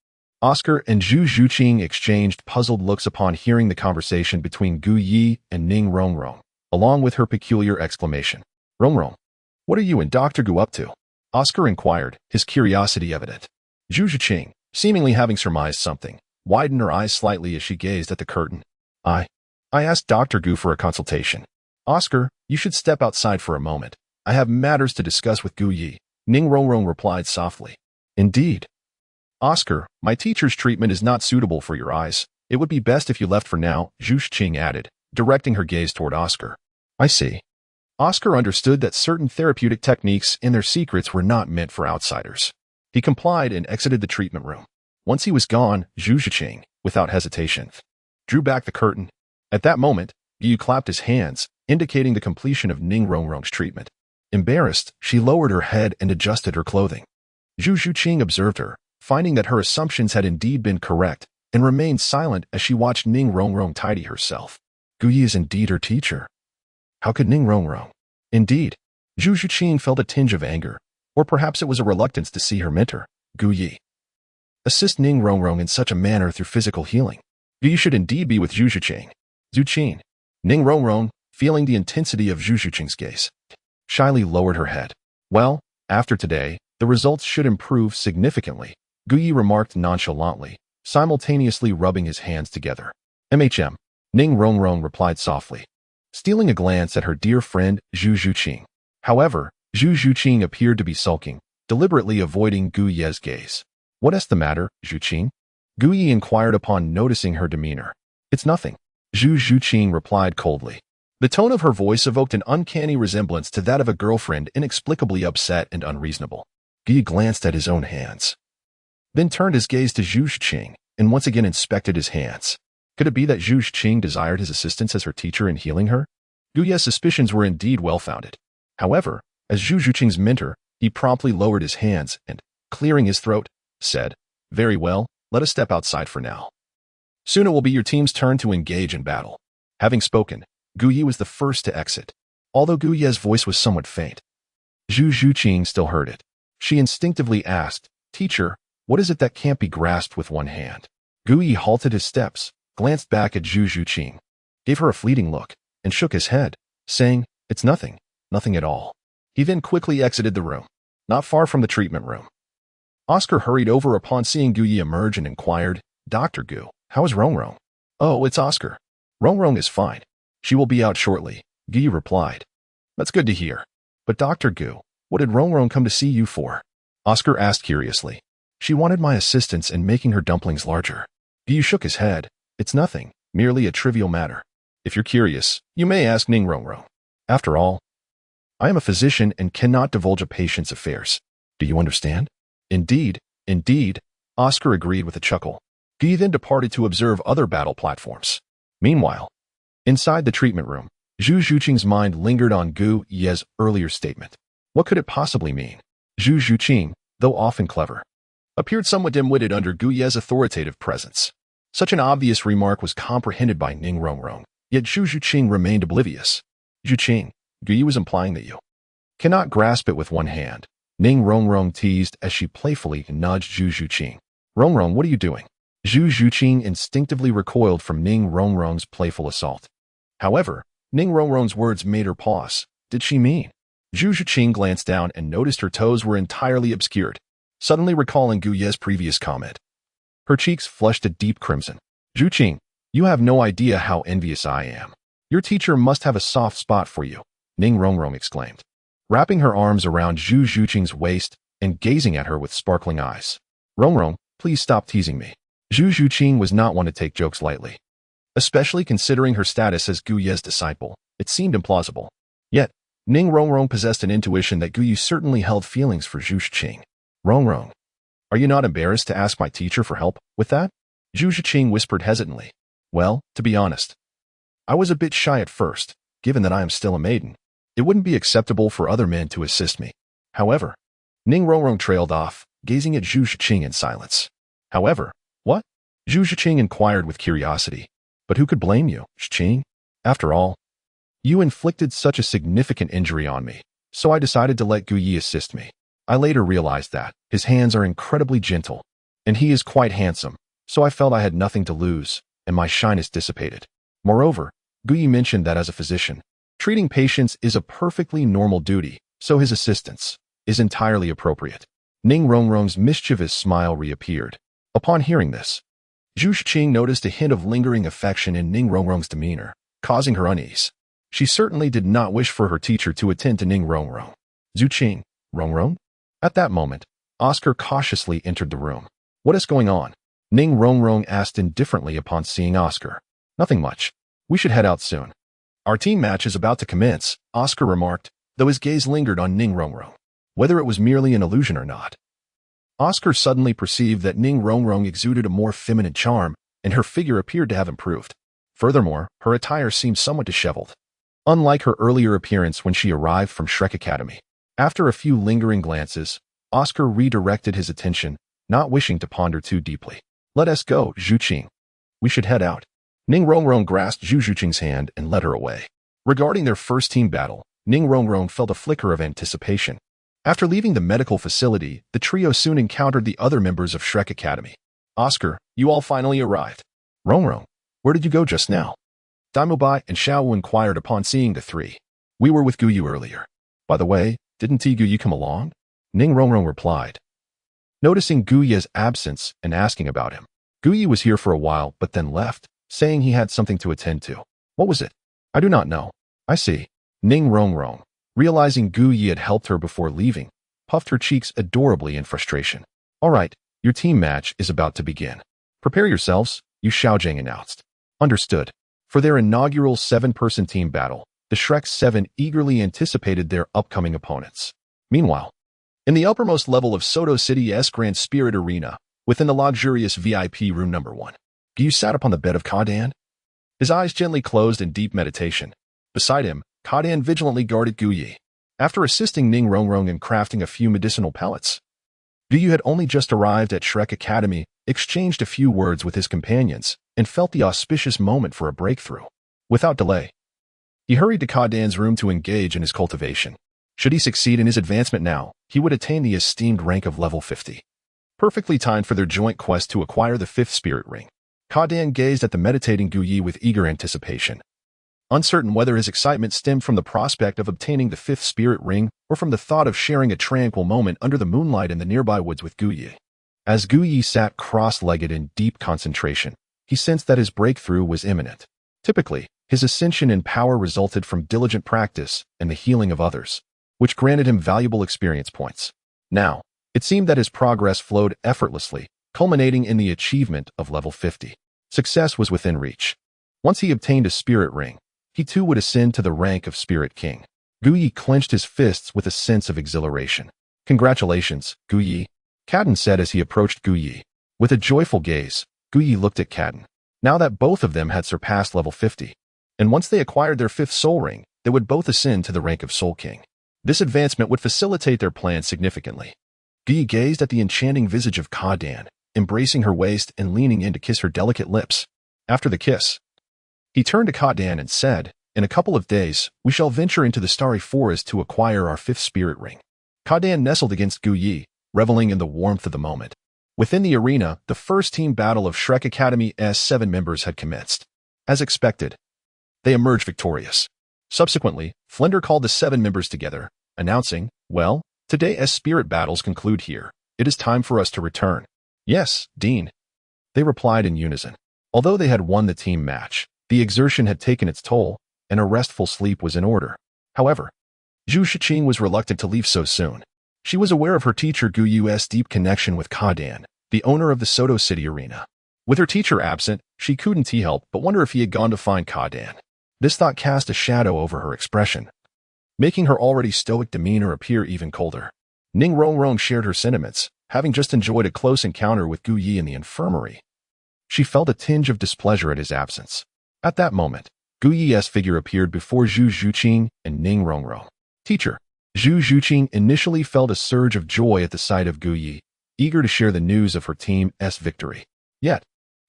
Oscar and Zhu Zhuqing exchanged puzzled looks upon hearing the conversation between Gu Yi and Ning Rongrong, along with her peculiar exclamation. "Rongrong, what are you and Dr. Gu up to?" Oscar inquired, his curiosity evident. Zhu Zhuqing, seemingly having surmised something, widened her eyes slightly as she gazed at the curtain. I asked Dr. Gu for a consultation." "Oscar, you should step outside for a moment. I have matters to discuss with Gu Yi," Ning Rongrong replied softly. "Indeed." "Oscar, my teacher's treatment is not suitable for your eyes. It would be best if you left for now," Zhu Zhuqing added, directing her gaze toward Oscar. "I see." Oscar understood that certain therapeutic techniques and their secrets were not meant for outsiders. He complied and exited the treatment room. Once he was gone, Zhu Zhuqing, without hesitation, drew back the curtain. At that moment, Gu clapped his hands, indicating the completion of Ning Rongrong's treatment. Embarrassed, she lowered her head and adjusted her clothing. Zhu Zhuqing observed her, finding that her assumptions had indeed been correct, and remained silent as she watched Ning Rongrong tidy herself. Gu Yi is indeed her teacher. How could Ning Rongrong? Indeed, Zhu Zhuqing felt a tinge of anger, or perhaps it was a reluctance to see her mentor, Gu Yi, assist Ning Rongrong in such a manner through physical healing. Gu Yi should indeed be with Zhu Zhuqing. Zhuqing. Ning Rongrong, feeling the intensity of Zhu Zhuqing's gaze, shyly lowered her head. "Well, after today, the results should improve significantly," Gu Yi remarked nonchalantly, simultaneously rubbing his hands together. "MHM," Ning Rongrong replied softly. stealing a glance at her dear friend Zhu Zhuqing. However, Zhu Zhuqing appeared to be sulking, deliberately avoiding Gu Ye's gaze. "What's the matter, Zhuqing?" Gu Ye inquired upon noticing her demeanor. "It's nothing," Zhu Zhuqing replied coldly. The tone of her voice evoked an uncanny resemblance to that of a girlfriend inexplicably upset and unreasonable. Gu Ye glanced at his own hands, then turned his gaze to Zhu Zhuqing and once again inspected his hands. Could it be that Zhu Zhuqing desired his assistance as her teacher in healing her? Gu Ye's suspicions were indeed well-founded. However, as Zhu Zhuqing's mentor, he promptly lowered his hands and, clearing his throat, said, "Very well, let us step outside for now. Soon it will be your team's turn to engage in battle." Having spoken, Gu Ye was the first to exit. Although Gu Ye's voice was somewhat faint, Zhu Zhuqing still heard it. She instinctively asked, "Teacher, what is it that can't be grasped with one hand?" Gu Ye halted his steps, glanced back at Zhu Zhuqing, gave her a fleeting look, and shook his head, saying, "It's nothing, nothing at all." He then quickly exited the room. Not far from the treatment room, Oscar hurried over upon seeing Gu Ye emerge and inquired, "Dr. Gu, how is Rongrong?" "Oh, it's Oscar. Rongrong is fine. She will be out shortly," Gu Ye replied. "That's good to hear. But Dr. Gu, what did Rongrong come to see you for?" Oscar asked curiously. "She wanted my assistance in making her dumplings larger." Gu Ye shook his head. "It's nothing, merely a trivial matter. If you're curious, you may ask Ning Rongrong. After all, I am a physician and cannot divulge a patient's affairs. Do you understand?" Indeed, Oscar agreed with a chuckle. Gu Ye then departed to observe other battle platforms. Meanwhile, inside the treatment room, Zhu Zhuqing's mind lingered on Gu Ye's earlier statement. What could it possibly mean? Zhu Zhuqing, though often clever, appeared somewhat dim-witted under Gu Ye's authoritative presence. Such an obvious remark was comprehended by Ning Rongrong, yet Zhu Zhuqing remained oblivious. "Zhuqing, Gu Ye was implying that you cannot grasp it with one hand," Ning Rongrong teased as she playfully nudged Zhu Zhuqing. "Rongrong, what are you doing?" Zhu Zhuqing instinctively recoiled from Ning Rongrong's playful assault. However, Ning Rongrong's words made her pause. Did she mean? Zhu Zhuqing glanced down and noticed her toes were entirely obscured, suddenly recalling Gu Ye's previous comment. Her cheeks flushed a deep crimson. "Zhuqing, you have no idea how envious I am. Your teacher must have a soft spot for you," Ning Rongrong exclaimed, wrapping her arms around Zhu Zhuqing's waist and gazing at her with sparkling eyes. "Rongrong, please stop teasing me." Zhu Zhuqing was not one to take jokes lightly. Especially considering her status as Gu Ye's disciple, it seemed implausible. Yet, Ning Rongrong possessed an intuition that Gu Ye certainly held feelings for Zhu Zhuqing. "Rongrong, are you not embarrassed to ask my teacher for help with that?" Zhu Zhuqing whispered hesitantly. "Well, to be honest, I was a bit shy at first, given that I am still a maiden. It wouldn't be acceptable for other men to assist me." However, Ning Rongrong trailed off, gazing at Zhu Zhuqing in silence. "However, what?" Zhu Zhuqing inquired with curiosity. "But who could blame you, Zhuqing? After all, you inflicted such a significant injury on me, so I decided to let Gu Ye assist me. I later realized that his hands are incredibly gentle, and he is quite handsome, so I felt I had nothing to lose, and my shyness dissipated. Moreover, Gu Ye mentioned that as a physician, treating patients is a perfectly normal duty, so his assistance is entirely appropriate." Ning Rongrong's mischievous smile reappeared. Upon hearing this, Zhu Zhuqing noticed a hint of lingering affection in Ning Rongrong's demeanor, causing her unease. She certainly did not wish for her teacher to attend to Ning Rongrong. "Zhuqing, Rongrong?" At that moment, Oscar cautiously entered the room. "What is going on?" Ning Rongrong asked indifferently upon seeing Oscar. "Nothing much. We should head out soon. Our team match is about to commence," Oscar remarked, though his gaze lingered on Ning Rongrong. Whether it was merely an illusion or not, Oscar suddenly perceived that Ning Rongrong exuded a more feminine charm, and her figure appeared to have improved. Furthermore, her attire seemed somewhat disheveled, unlike her earlier appearance when she arrived from Shrek Academy. After a few lingering glances, Oscar redirected his attention, not wishing to ponder too deeply. "Let us go, Zhuqing. We should head out." Ning Rongrong grasped Zhu Zhuqing's hand and led her away. Regarding their first team battle, Ning Rongrong felt a flicker of anticipation. After leaving the medical facility, the trio soon encountered the other members of Shrek Academy. "Oscar, you all finally arrived." "Rongrong, where did you go just now?" Daimobai and Xiao inquired upon seeing the three. "We were with Gu Ye earlier. By the way, didn't Gu Ye come along?" Ning Rongrong replied, noticing Gu Ye's absence and asking about him. "Gu Ye was here for a while but then left, saying he had something to attend to." "What was it?" "I do not know. I see. Ning Rongrong, realizing Gu Yi had helped her before leaving, puffed her cheeks adorably in frustration. All right, your team match is about to begin. Prepare yourselves, Yu Xiaojing announced. Understood. For their inaugural 7-person team battle, the Shrek 7 eagerly anticipated their upcoming opponents. Meanwhile, in the uppermost level of Soto City's Grand Spirit Arena, within the luxurious VIP room number 1, Gu sat upon the bed of Kadan. His eyes gently closed in deep meditation. Beside him, Kadan vigilantly guarded Gu Yi. After assisting Ning Rongrong in crafting a few medicinal pellets, Gu Yi had only just arrived at Shrek Academy, exchanged a few words with his companions, and felt the auspicious moment for a breakthrough. Without delay, he hurried to Kadan's room to engage in his cultivation. Should he succeed in his advancement now, he would attain the esteemed rank of level 50. Perfectly timed for their joint quest to acquire the 5th spirit ring, Kadan gazed at the meditating Gu Yi with eager anticipation. Uncertain whether his excitement stemmed from the prospect of obtaining the 5th spirit ring or from the thought of sharing a tranquil moment under the moonlight in the nearby woods with Gu Yi. As Gu Yi sat cross-legged in deep concentration, he sensed that his breakthrough was imminent. Typically, his ascension in power resulted from diligent practice and the healing of others, which granted him valuable experience points. Now, it seemed that his progress flowed effortlessly, culminating in the achievement of level 50. Success was within reach. Once he obtained a spirit ring, he too would ascend to the rank of Spirit King. Gu Yi clenched his fists with a sense of exhilaration. Congratulations, Gu Yi, Kadan said as he approached Gu Yi. With a joyful gaze, Gu Yi looked at Kadan. Now that both of them had surpassed level 50, and once they acquired their 5th soul ring, they would both ascend to the rank of Soul King. This advancement would facilitate their plans significantly. Gu Yi gazed at the enchanting visage of Kadan, embracing her waist and leaning in to kiss her delicate lips. After the kiss, he turned to Kadan and said, "In a couple of days, we shall venture into the starry forest to acquire our 5th spirit ring." Kadan nestled against Gu Yi, reveling in the warmth of the moment. Within the arena, the first team battle of Shrek Academy's 7 members had commenced. As expected, they emerged victorious. Subsequently, Flinder called the 7 members together, announcing, "Well, today's spirit battles conclude here. It is time for us to return." "Yes, Dean," they replied in unison. Although they had won the team match, the exertion had taken its toll, and a restful sleep was in order. However, Zhu Zhuqing was reluctant to leave so soon. She was aware of her teacher Gu Yu's deep connection with Kadan, the owner of the Soto City Arena. With her teacher absent, she couldn't help but wonder if he had gone to find Kadan. This thought cast a shadow over her expression, making her already stoic demeanor appear even colder. Ning Rongrong shared her sentiments, having just enjoyed a close encounter with Gu Yi in the infirmary. She felt a tinge of displeasure at his absence. At that moment, Gu Yi's figure appeared before Zhu Zhuqing and Ning Rongrong. "Teacher." Zhu Zhuqing initially felt a surge of joy at the sight of Gu Yi, eager to share the news of her team's victory. Yet,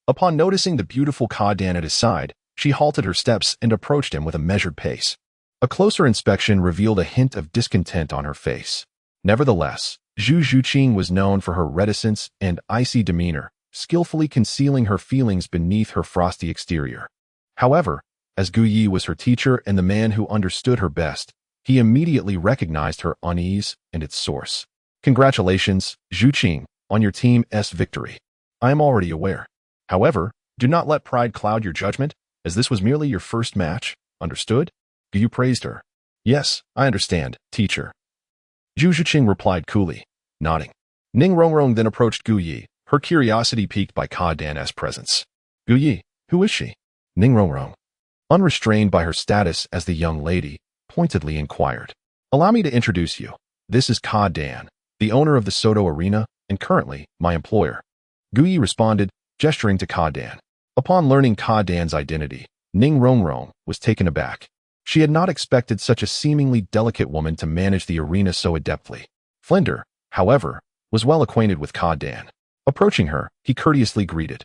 upon noticing the beautiful Kadan at his side, she halted her steps and approached him with a measured pace. A closer inspection revealed a hint of discontent on her face. Nevertheless, Zhu Zhuqing was known for her reticence and icy demeanor, skillfully concealing her feelings beneath her frosty exterior. However, as Gu Yi was her teacher and the man who understood her best, he immediately recognized her unease and its source. "Congratulations, Zhuqing, on your team's victory. I am already aware. However, do not let pride cloud your judgment, as this was merely your first match. Understood?" Gu Yi praised her. "Yes, I understand, teacher." Zhu Zhuqing replied coolly, nodding. Ning Rongrong then approached Gu Yi, her curiosity piqued by Kadan's presence. "Gu Yi, who is she?" Ning Rongrong, unrestrained by her status as the young lady, pointedly inquired. "Allow me to introduce you. This is Kadan, the owner of the Soto Arena, and currently, my employer." Gu Yi responded, gesturing to Kadan. Upon learning Kadan's identity, Ning Rongrong was taken aback. She had not expected such a seemingly delicate woman to manage the arena so adeptly. Flinder, however, was well acquainted with Kadan. Approaching her, he courteously greeted,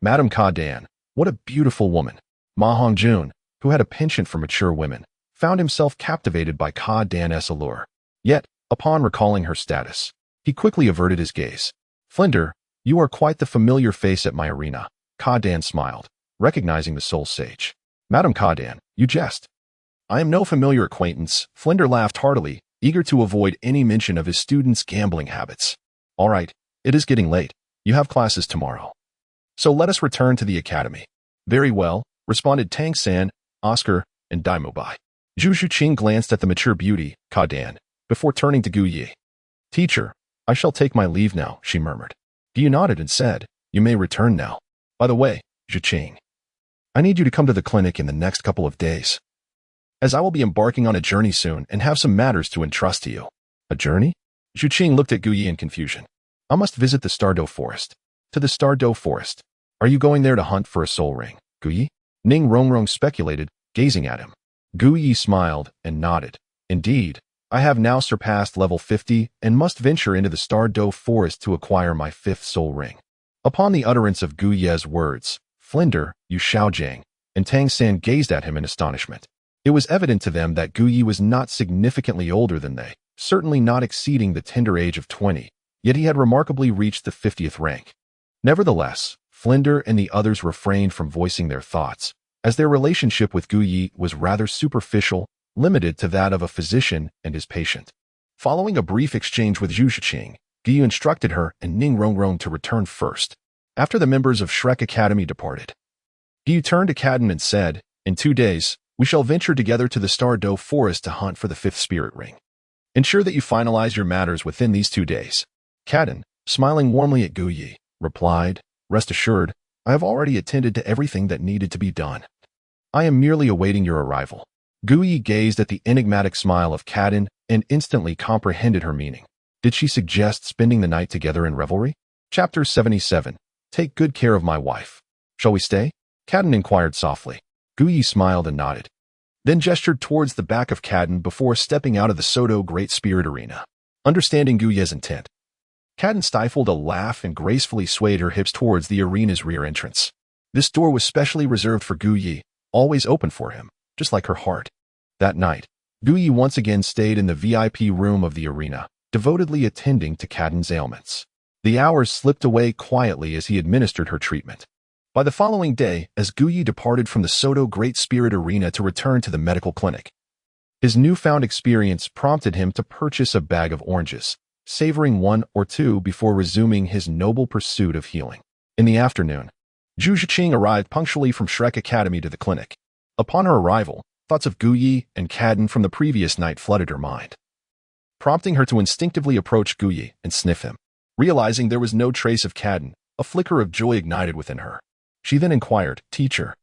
"Madam Kadan, what a beautiful woman." Ma Hongjun, who had a penchant for mature women, found himself captivated by Kadan's allure. Yet, upon recalling her status, he quickly averted his gaze. "Flinder, you are quite the familiar face at my arena." Kadan smiled, recognizing the soul sage. "Madam Kadan, you jest." "I am no familiar acquaintance." Flinder laughed heartily, eager to avoid any mention of his students' gambling habits. "All right, it is getting late. You have classes tomorrow. So let us return to the academy." "Very well," responded Tang San, Oscar, and Daimobai. Zhu Zhuqing glanced at the mature beauty, Ka Dan, before turning to Gu Yi. Teacher, I shall take my leave now, she murmured. Gu Yi nodded and said, You may return now. By the way, Zhuqing, I need you to come to the clinic in the next couple of days, as I will be embarking on a journey soon and have some matters to entrust to you. A journey? Zhuqing looked at Gu Yi in confusion. I must visit the Stardow Forest. To the Stardow Forest. Are you going there to hunt for a soul ring, Gu Yi? Ning Rongrong speculated, gazing at him. Gu Yi smiled and nodded. Indeed, I have now surpassed level 50 and must venture into the Stardow Forest to acquire my 5th soul ring. Upon the utterance of Gu Ye's words, Flinder, Yu Shaojiang, and Tang San gazed at him in astonishment. It was evident to them that Gu Yi was not significantly older than they, certainly not exceeding the tender age of 20, yet he had remarkably reached the 50th rank. Nevertheless, Flinder and the others refrained from voicing their thoughts, as their relationship with Gu Yi was rather superficial, limited to that of a physician and his patient. Following a brief exchange with Zhu Zhuqing, Gu Yi instructed her and Ning Rongrong to return first, after the members of Shrek Academy departed. Gu Yi turned to Kaden and said, In 2 days, we shall venture together to the Stardow Forest to hunt for the 5th spirit ring. Ensure that you finalize your matters within these 2 days. Kaden, smiling warmly at Gu Yi, replied, Rest assured, I have already attended to everything that needed to be done. I am merely awaiting your arrival. Gu Yi gazed at the enigmatic smile of Kaden and instantly comprehended her meaning. Did she suggest spending the night together in revelry? Chapter 77. Take good care of my wife. Shall we stay? Kaden inquired softly. Gu Yi smiled and nodded, then gestured towards the back of Kaden before stepping out of the Soto Great Spirit Arena. Understanding Gu Ye's intent, Kaden stifled a laugh and gracefully swayed her hips towards the arena's rear entrance. This door was specially reserved for Gu Yi, always open for him, just like her heart. That night, Gu Yi once again stayed in the VIP room of the arena, devotedly attending to Kaden's ailments. The hours slipped away quietly as he administered her treatment. By the following day, as Gu Yi departed from the Soto Great Spirit Arena to return to the medical clinic, his newfound experience prompted him to purchase a bag of oranges, savoring 1 or 2 before resuming his noble pursuit of healing. In the afternoon, Zhu Zhuqing arrived punctually from Shrek Academy to the clinic. Upon her arrival, thoughts of Gu Yi and Kaden from the previous night flooded her mind, prompting her to instinctively approach Gu Yi and sniff him. Realizing there was no trace of Kaden, a flicker of joy ignited within her. She then inquired, Teacher,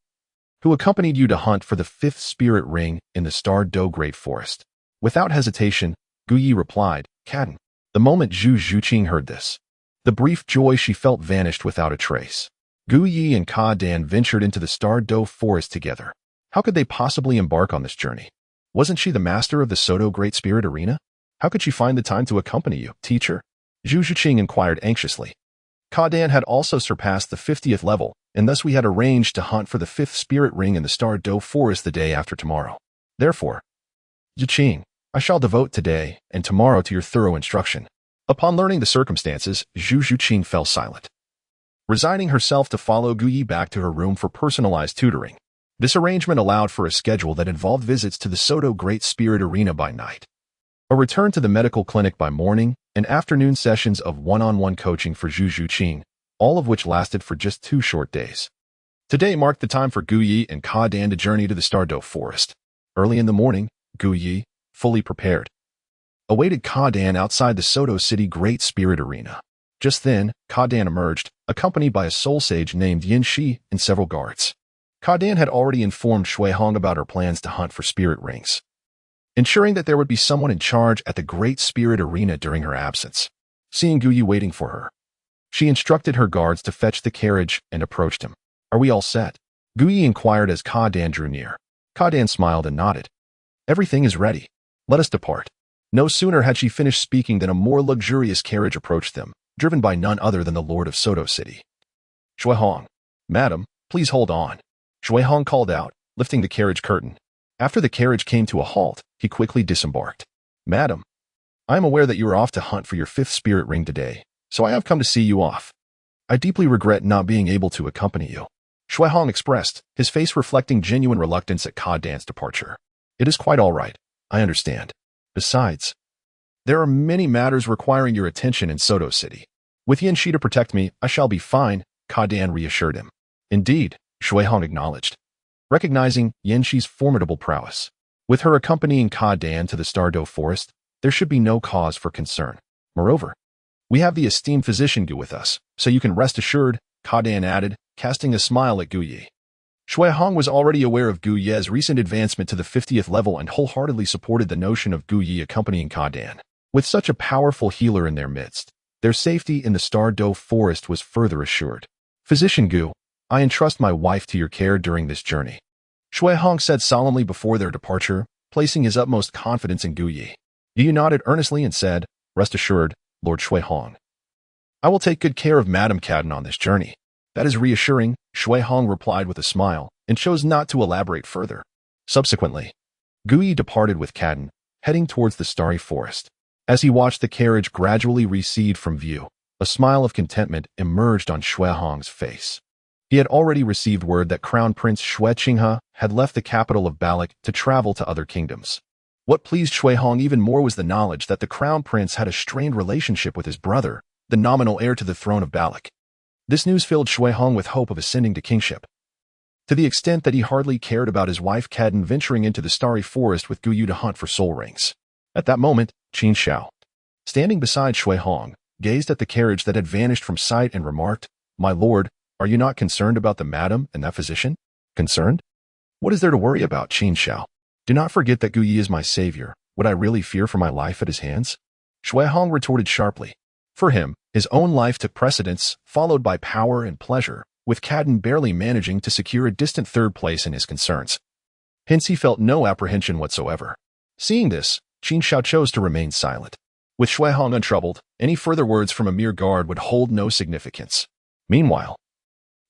who accompanied you to hunt for the 5th spirit ring in the Stardow Great Forest? Without hesitation, Gu Yi replied, Kaden. The moment Zhu Zhuqing heard this, the brief joy she felt vanished without a trace. Gu Yi and Ka Dan ventured into the Stardow Forest together. How could they possibly embark on this journey? Wasn't she the master of the Soto Great Spirit Arena? How could she find the time to accompany you, teacher? Zhu Zhuqing inquired anxiously. Ka Dan had also surpassed the 50th level, and thus we had arranged to hunt for the 5th spirit ring in the Stardow Forest the day after tomorrow. Therefore, Zhuqing, I shall devote today and tomorrow to your thorough instruction. Upon learning the circumstances, Zhu Zhuqing fell silent, resigning herself to follow Gu Yi back to her room for personalized tutoring. This arrangement allowed for a schedule that involved visits to the Soto Great Spirit Arena by night, a return to the medical clinic by morning, and afternoon sessions of one-on-one coaching for Zhu Zhuqing, all of which lasted for just 2 short days. Today marked the time for Gu Yi and Ka Dan to journey to the Stardow Forest. Early in the morning, Gu Yi, fully prepared, awaited Ka Dan outside the Soto City Great Spirit Arena. Just then, Ka Dan emerged, accompanied by a soul sage named Yin Shi and several guards. Ka Dan had already informed Shui Hong about her plans to hunt for spirit rings, ensuring that there would be someone in charge at the Great Spirit Arena during her absence. Seeing Gu Yi waiting for her, she instructed her guards to fetch the carriage and approached him. Are we all set? Gu Yi inquired as Ka Dan drew near. Ka Dan smiled and nodded. Everything is ready. Let us depart. No sooner had she finished speaking than a more luxurious carriage approached them, driven by none other than the Lord of Soto City. Shui Hong, Madam, please hold on. Shui Hong called out, lifting the carriage curtain. After the carriage came to a halt, he quickly disembarked. Madam, I am aware that you are off to hunt for your 5th spirit ring today, so I have come to see you off. I deeply regret not being able to accompany you. Shui Hong expressed, his face reflecting genuine reluctance at Ka Dan's departure. It is quite all right. I understand. Besides, there are many matters requiring your attention in Soto City. With Yin Shi to protect me, I shall be fine, Ka Dan reassured him. Indeed, Shui Hong acknowledged, recognizing Yin Shi's formidable prowess. With her accompanying Ka Dan to the Stardow forest, there should be no cause for concern. Moreover, we have the esteemed physician Gu with us, so you can rest assured, Ka Dan added, casting a smile at Gu Yi. Shui Hong was already aware of Gu Ye's recent advancement to the 50th level and wholeheartedly supported the notion of Gu Yi accompanying Ka Dan. With such a powerful healer in their midst, their safety in the Stardow forest was further assured. Physician Gu, I entrust my wife to your care during this journey. Shui Hong said solemnly before their departure, placing his utmost confidence in Gu Yi. Yu nodded earnestly and said, Rest assured, Lord Shui Hong. I will take good care of Madame Cadden on this journey. That is reassuring, Shui Hong replied with a smile, and chose not to elaborate further. Subsequently, Gu Yi departed with Cadden, heading towards the starry forest. As he watched the carriage gradually recede from view, a smile of contentment emerged on Shui Hong's face. He had already received word that Crown Prince Shui Qinghe had left the capital of Balak to travel to other kingdoms. What pleased Shui Hong even more was the knowledge that the Crown Prince had a strained relationship with his brother, the nominal heir to the throne of Balak. This news filled Shui Hong with hope of ascending to kingship, to the extent that he hardly cared about his wife Cadden venturing into the starry forest with Gu Yu to hunt for soul rings. At that moment, Qin Shao, standing beside Shui Hong, gazed at the carriage that had vanished from sight and remarked, My lord, are you not concerned about the madam and that physician? Concerned? What is there to worry about, Qin Shao? Do not forget that Gu Yi is my savior. Would I really fear for my life at his hands? Shui Hong retorted sharply. For him, his own life took precedence, followed by power and pleasure, with Cadden barely managing to secure a distant third place in his concerns. Hence he felt no apprehension whatsoever. Seeing this, Qin Shao chose to remain silent. With Shui Hong untroubled, any further words from a mere guard would hold no significance. Meanwhile,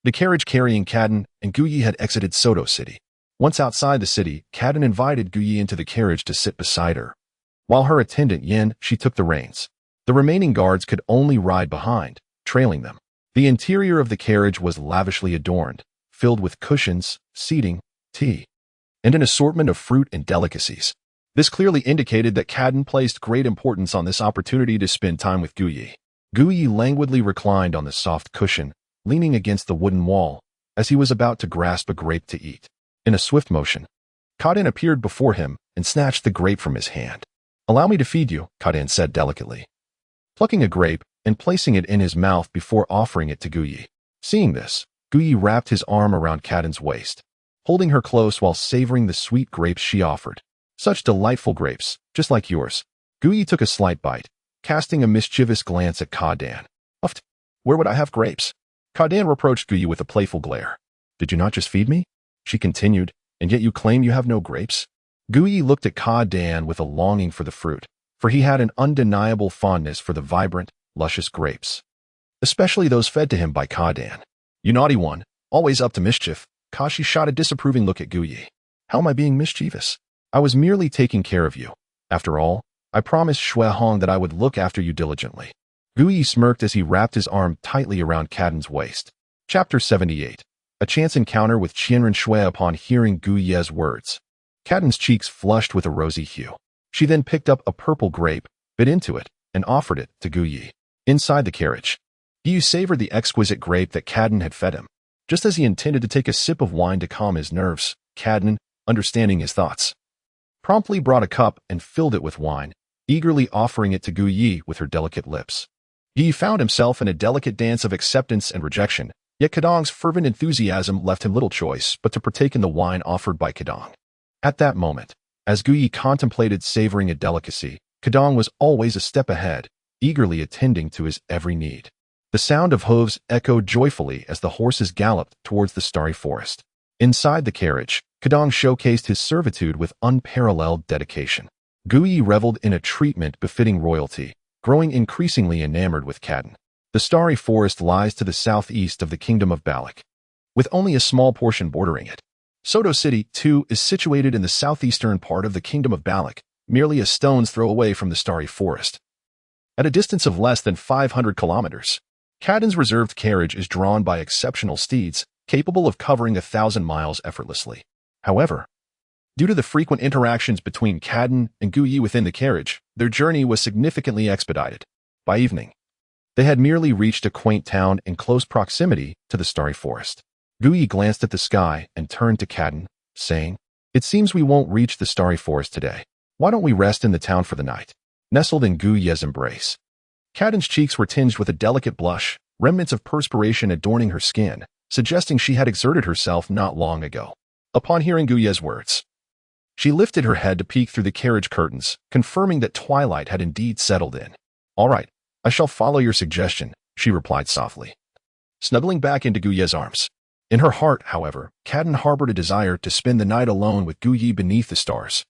the carriage carrying Cadden and Gu Yi had exited Soto City. Once outside the city, Cadden invited Gu Yi into the carriage to sit beside her. While her attendant Yin, she took the reins. The remaining guards could only ride behind, trailing them. The interior of the carriage was lavishly adorned, filled with cushions, seating, tea, and an assortment of fruit and delicacies. This clearly indicated that Cadden placed great importance on this opportunity to spend time with Gu Yi. Gu Yi languidly reclined on the soft cushion, leaning against the wooden wall, as he was about to grasp a grape to eat. In a swift motion, Cadden appeared before him and snatched the grape from his hand. Allow me to feed you, Cadden said delicately, plucking a grape and placing it in his mouth before offering it to Gu Yi. Seeing this, Gu Yi wrapped his arm around Cadden's waist, holding her close while savoring the sweet grapes she offered. Such delightful grapes, just like yours. Gu Yi took a slight bite, casting a mischievous glance at Cadden. Uft, where would I have grapes? Cadden reproached Gu Yi with a playful glare. Did you not just feed me? She continued, and yet you claim you have no grapes? Gu Yi looked at Cadden with a longing for the fruit, for he had an undeniable fondness for the vibrant, luscious grapes, especially those fed to him by Cadden. You naughty one, always up to mischief. Kashi shot a disapproving look at Gu Yi. How am I being mischievous? I was merely taking care of you. After all, I promised Shui Hong that I would look after you diligently. Gu Yi smirked as he wrapped his arm tightly around Cadden's waist. Chapter 78. A chance encounter with Qian Renxue upon hearing Gu Ye's words. Cadden's cheeks flushed with a rosy hue. She then picked up a purple grape, bit into it, and offered it to Gu Yi. Inside the carriage, Gu Yi savored the exquisite grape that Cadden had fed him. Just as he intended to take a sip of wine to calm his nerves, Cadden, understanding his thoughts, promptly brought a cup and filled it with wine, eagerly offering it to Gu Yi with her delicate lips. Gu Yi found himself in a delicate dance of acceptance and rejection, yet Kadong's fervent enthusiasm left him little choice but to partake in the wine offered by Kadong. At that moment, as Gu Yi contemplated savoring a delicacy, Kadong was always a step ahead, eagerly attending to his every need. The sound of hooves echoed joyfully as the horses galloped towards the starry forest. Inside the carriage, Kadong showcased his servitude with unparalleled dedication. Gu Yi reveled in a treatment befitting royalty, growing increasingly enamored with Cadden. The starry forest lies to the southeast of the kingdom of Balak, with only a small portion bordering it. Soto City, too, is situated in the southeastern part of the kingdom of Balak, merely a stone's throw away from the starry forest. At a distance of less than 500 kilometers, Cadden's reserved carriage is drawn by exceptional steeds, capable of covering 1,000 miles effortlessly. However, due to the frequent interactions between Cadden and Gu Yi within the carriage, their journey was significantly expedited. By evening, they had merely reached a quaint town in close proximity to the starry forest. Gu Yi glanced at the sky and turned to Cadden, saying, It seems we won't reach the starry forest today. Why don't we rest in the town for the night? Nestled in Gu Ye's embrace. Kaden's cheeks were tinged with a delicate blush, remnants of perspiration adorning her skin, suggesting she had exerted herself not long ago. Upon hearing Gu Ye's words, she lifted her head to peek through the carriage curtains, confirming that twilight had indeed settled in. All right, I shall follow your suggestion, she replied softly, snuggling back into Gu Ye's arms. In her heart, however, Kaden harbored a desire to spend the night alone with Gu Ye beneath the stars.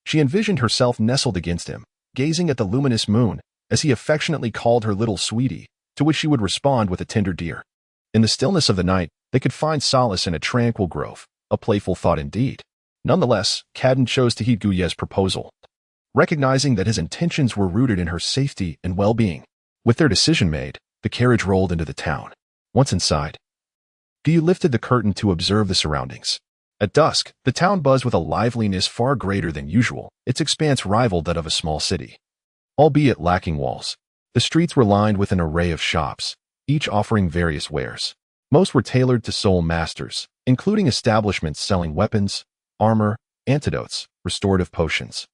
She envisioned herself nestled against him, gazing at the luminous moon, as he affectionately called her little sweetie, to which she would respond with a tender dear. In the stillness of the night, they could find solace in a tranquil grove, a playful thought indeed. Nonetheless, Kaden chose to heed Gu Ye's proposal, recognizing that his intentions were rooted in her safety and well-being. With their decision made, the carriage rolled into the town. Once inside, Gu Ye lifted the curtain to observe the surroundings. At dusk, the town buzzed with a liveliness far greater than usual, its expanse rivaled that of a small city. Albeit lacking walls, the streets were lined with an array of shops, each offering various wares. Most were tailored to soul masters, including establishments selling weapons, armor, antidotes, restorative potions,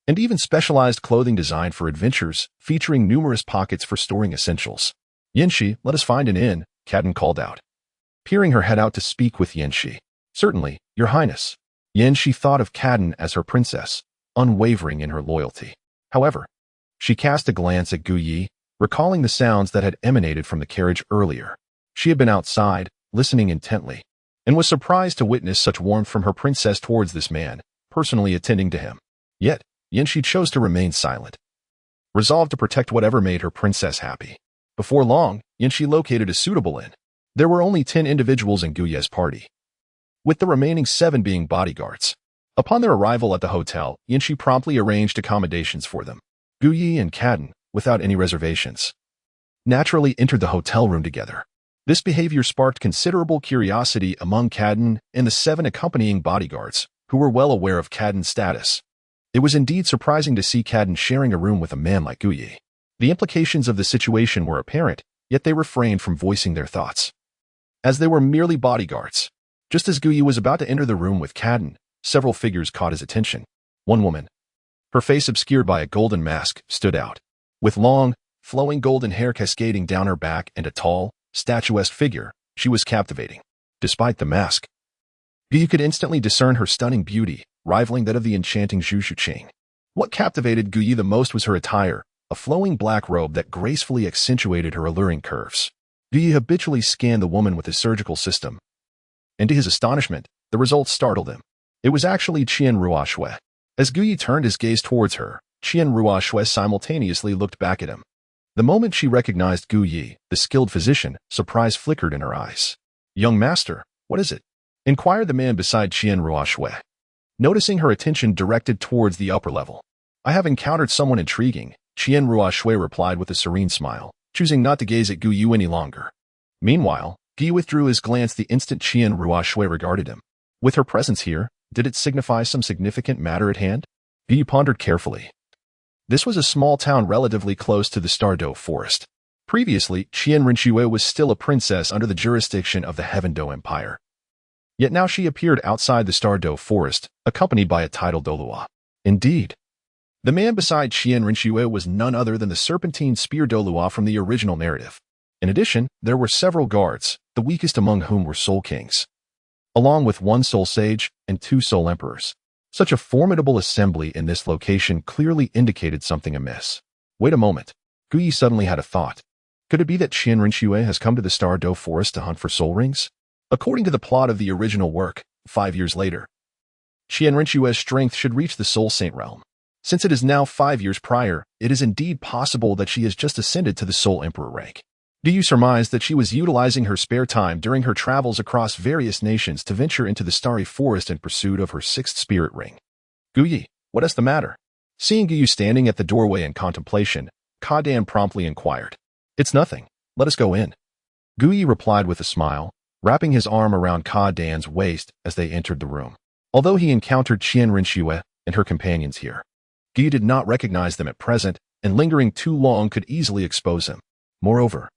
and even specialized clothing designed for adventures, featuring numerous pockets for storing essentials. Yanxi, let us find an inn, Kaden called out, peering her head out to speak with Yanxi. Certainly, your highness. Yanxi thought of Kaden as her princess, unwavering in her loyalty. However, she cast a glance at Gu Ye, recalling the sounds that had emanated from the carriage earlier. She had been outside, listening intently, and was surprised to witness such warmth from her princess towards this man, personally attending to him. Yet, Yanxi chose to remain silent, resolved to protect whatever made her princess happy. Before long, Yanxi located a suitable inn. There were only 10 individuals in Gu Ye's party, with the remaining 7 being bodyguards. Upon their arrival at the hotel, Yanxi promptly arranged accommodations for them. Gu Ye and Kaden, without any reservations, naturally entered the hotel room together. This behavior sparked considerable curiosity among Kaden and the 7 accompanying bodyguards, who were well aware of Kaden's status. It was indeed surprising to see Kaden sharing a room with a man like Gu Ye. The implications of the situation were apparent, yet they refrained from voicing their thoughts, as they were merely bodyguards. Just as Gu Ye was about to enter the room with Kaden, several figures caught his attention. One woman, her face obscured by a golden mask, stood out. With long, flowing golden hair cascading down her back and a tall, statuesque figure, she was captivating. Despite the mask, Gu Ye could instantly discern her stunning beauty, rivaling that of the enchanting Zhu Zhuqing. What captivated Gu Ye the most was her attire, a flowing black robe that gracefully accentuated her alluring curves. Gu Ye habitually scanned the woman with his surgical system, and to his astonishment, the results startled him. It was actually Qian Renxue. As Gu Ye turned his gaze towards her, Qian Renxue simultaneously looked back at him. The moment she recognized Gu Ye, the skilled physician, surprise flickered in her eyes. "Young master, what is it?" inquired the man beside Qian Renxue, noticing her attention directed towards the upper level. "I have encountered someone intriguing," Qian Renxue replied with a serene smile, choosing not to gaze at Gu Ye any longer. Meanwhile, Gu Ye withdrew his glance the instant Qian Renxue regarded him. With her presence here, did it signify some significant matter at hand? Gu Ye pondered carefully. This was a small town relatively close to the Stardo forest. Previously, Qian Renxue was still a princess under the jurisdiction of the Heaven-Do Empire. Yet now she appeared outside the Stardo forest, accompanied by a titled Douluo. Indeed, the man beside Qian Renxue was none other than the serpentine spear Douluo from the original narrative. In addition, there were several guards, the weakest among whom were Soul Kings, along with 1 Soul Sage and 2 Soul Emperors. Such a formidable assembly in this location clearly indicated something amiss. Wait a moment. Gu Ye suddenly had a thought. Could it be that Qian Renxue has come to the Stardo forest to hunt for soul rings? According to the plot of the original work, 5 years later, Qian Renxue's strength should reach the Soul Saint realm. Since it is now 5 years prior, it is indeed possible that she has just ascended to the Soul Emperor rank. Do you surmise that she was utilizing her spare time during her travels across various nations to venture into the starry forest in pursuit of her 6th spirit ring? Gu Ye, what is the matter? Seeing Gu Ye standing at the doorway in contemplation, Kadan promptly inquired. It's nothing. Let us go in. Gu Ye replied with a smile, wrapping his arm around Kadan's waist as they entered the room. Although he encountered Qian Renxue and her companions here, Gu Ye did not recognize them at present, and lingering too long could easily expose him. Moreover,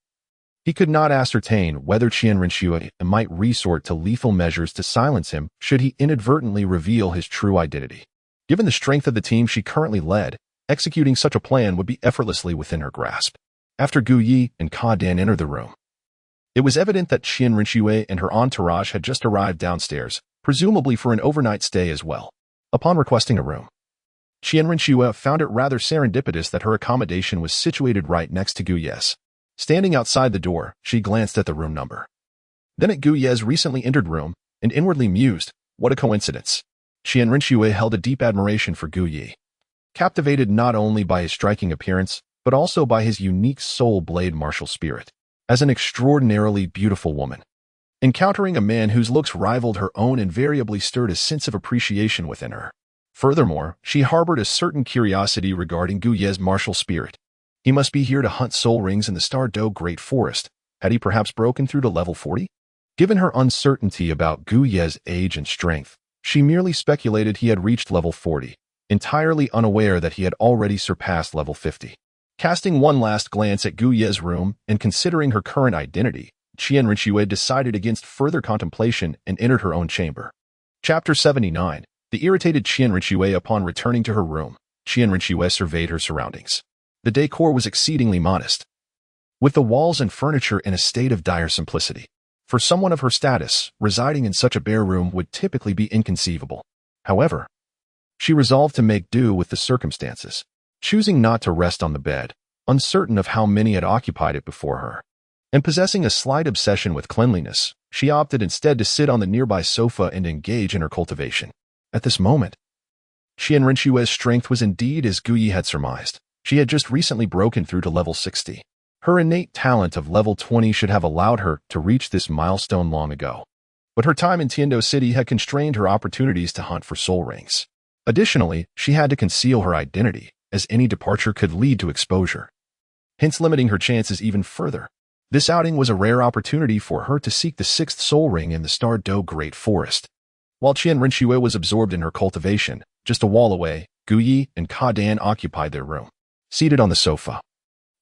He could not ascertain whether Qian Renxue might resort to lethal measures to silence him should he inadvertently reveal his true identity. Given the strength of the team she currently led, executing such a plan would be effortlessly within her grasp. After Gu Yi and Ka Dan entered the room, it was evident that Qian Renxue and her entourage had just arrived downstairs, presumably for an overnight stay as well. Upon requesting a room, Qian Renxue found it rather serendipitous that her accommodation was situated right next to Gu Ye's. Standing outside the door, she glanced at the room number. Then at Gu Ye's recently entered room, and inwardly mused, what a coincidence. Qian Renxue held a deep admiration for Gu Yi, captivated not only by his striking appearance, but also by his unique soul-blade martial spirit. As an extraordinarily beautiful woman, encountering a man whose looks rivaled her own invariably stirred a sense of appreciation within her. Furthermore, she harbored a certain curiosity regarding Gu Ye's martial spirit. He must be here to hunt soul rings in the Douluo Great Forest. Had he perhaps broken through to level 40? Given her uncertainty about Gu Ye's age and strength, she merely speculated he had reached level 40, entirely unaware that he had already surpassed level 50. Casting one last glance at Gu Ye's room and considering her current identity, Qian Renxue decided against further contemplation and entered her own chamber. Chapter 79. The irritated Qian Renxue. Upon returning to her room, Qian Renxue surveyed her surroundings. The decor was exceedingly modest, with the walls and furniture in a state of dire simplicity. For someone of her status, residing in such a bare room would typically be inconceivable. However, she resolved to make do with the circumstances, choosing not to rest on the bed, uncertain of how many had occupied it before her. And possessing a slight obsession with cleanliness, she opted instead to sit on the nearby sofa and engage in her cultivation. At this moment, Qian Renxue's strength was indeed as Gu Yi had surmised. She had just recently broken through to level 60. Her innate talent of level 20 should have allowed her to reach this milestone long ago. But her time in Tiando City had constrained her opportunities to hunt for soul rings. Additionally, she had to conceal her identity, as any departure could lead to exposure, hence limiting her chances even further. This outing was a rare opportunity for her to seek the 6th soul ring in the Douluo Great Forest. While Qian Renxue was absorbed in her cultivation, just a wall away, Gu Yi and Ka Dan occupied their room. Seated on the sofa,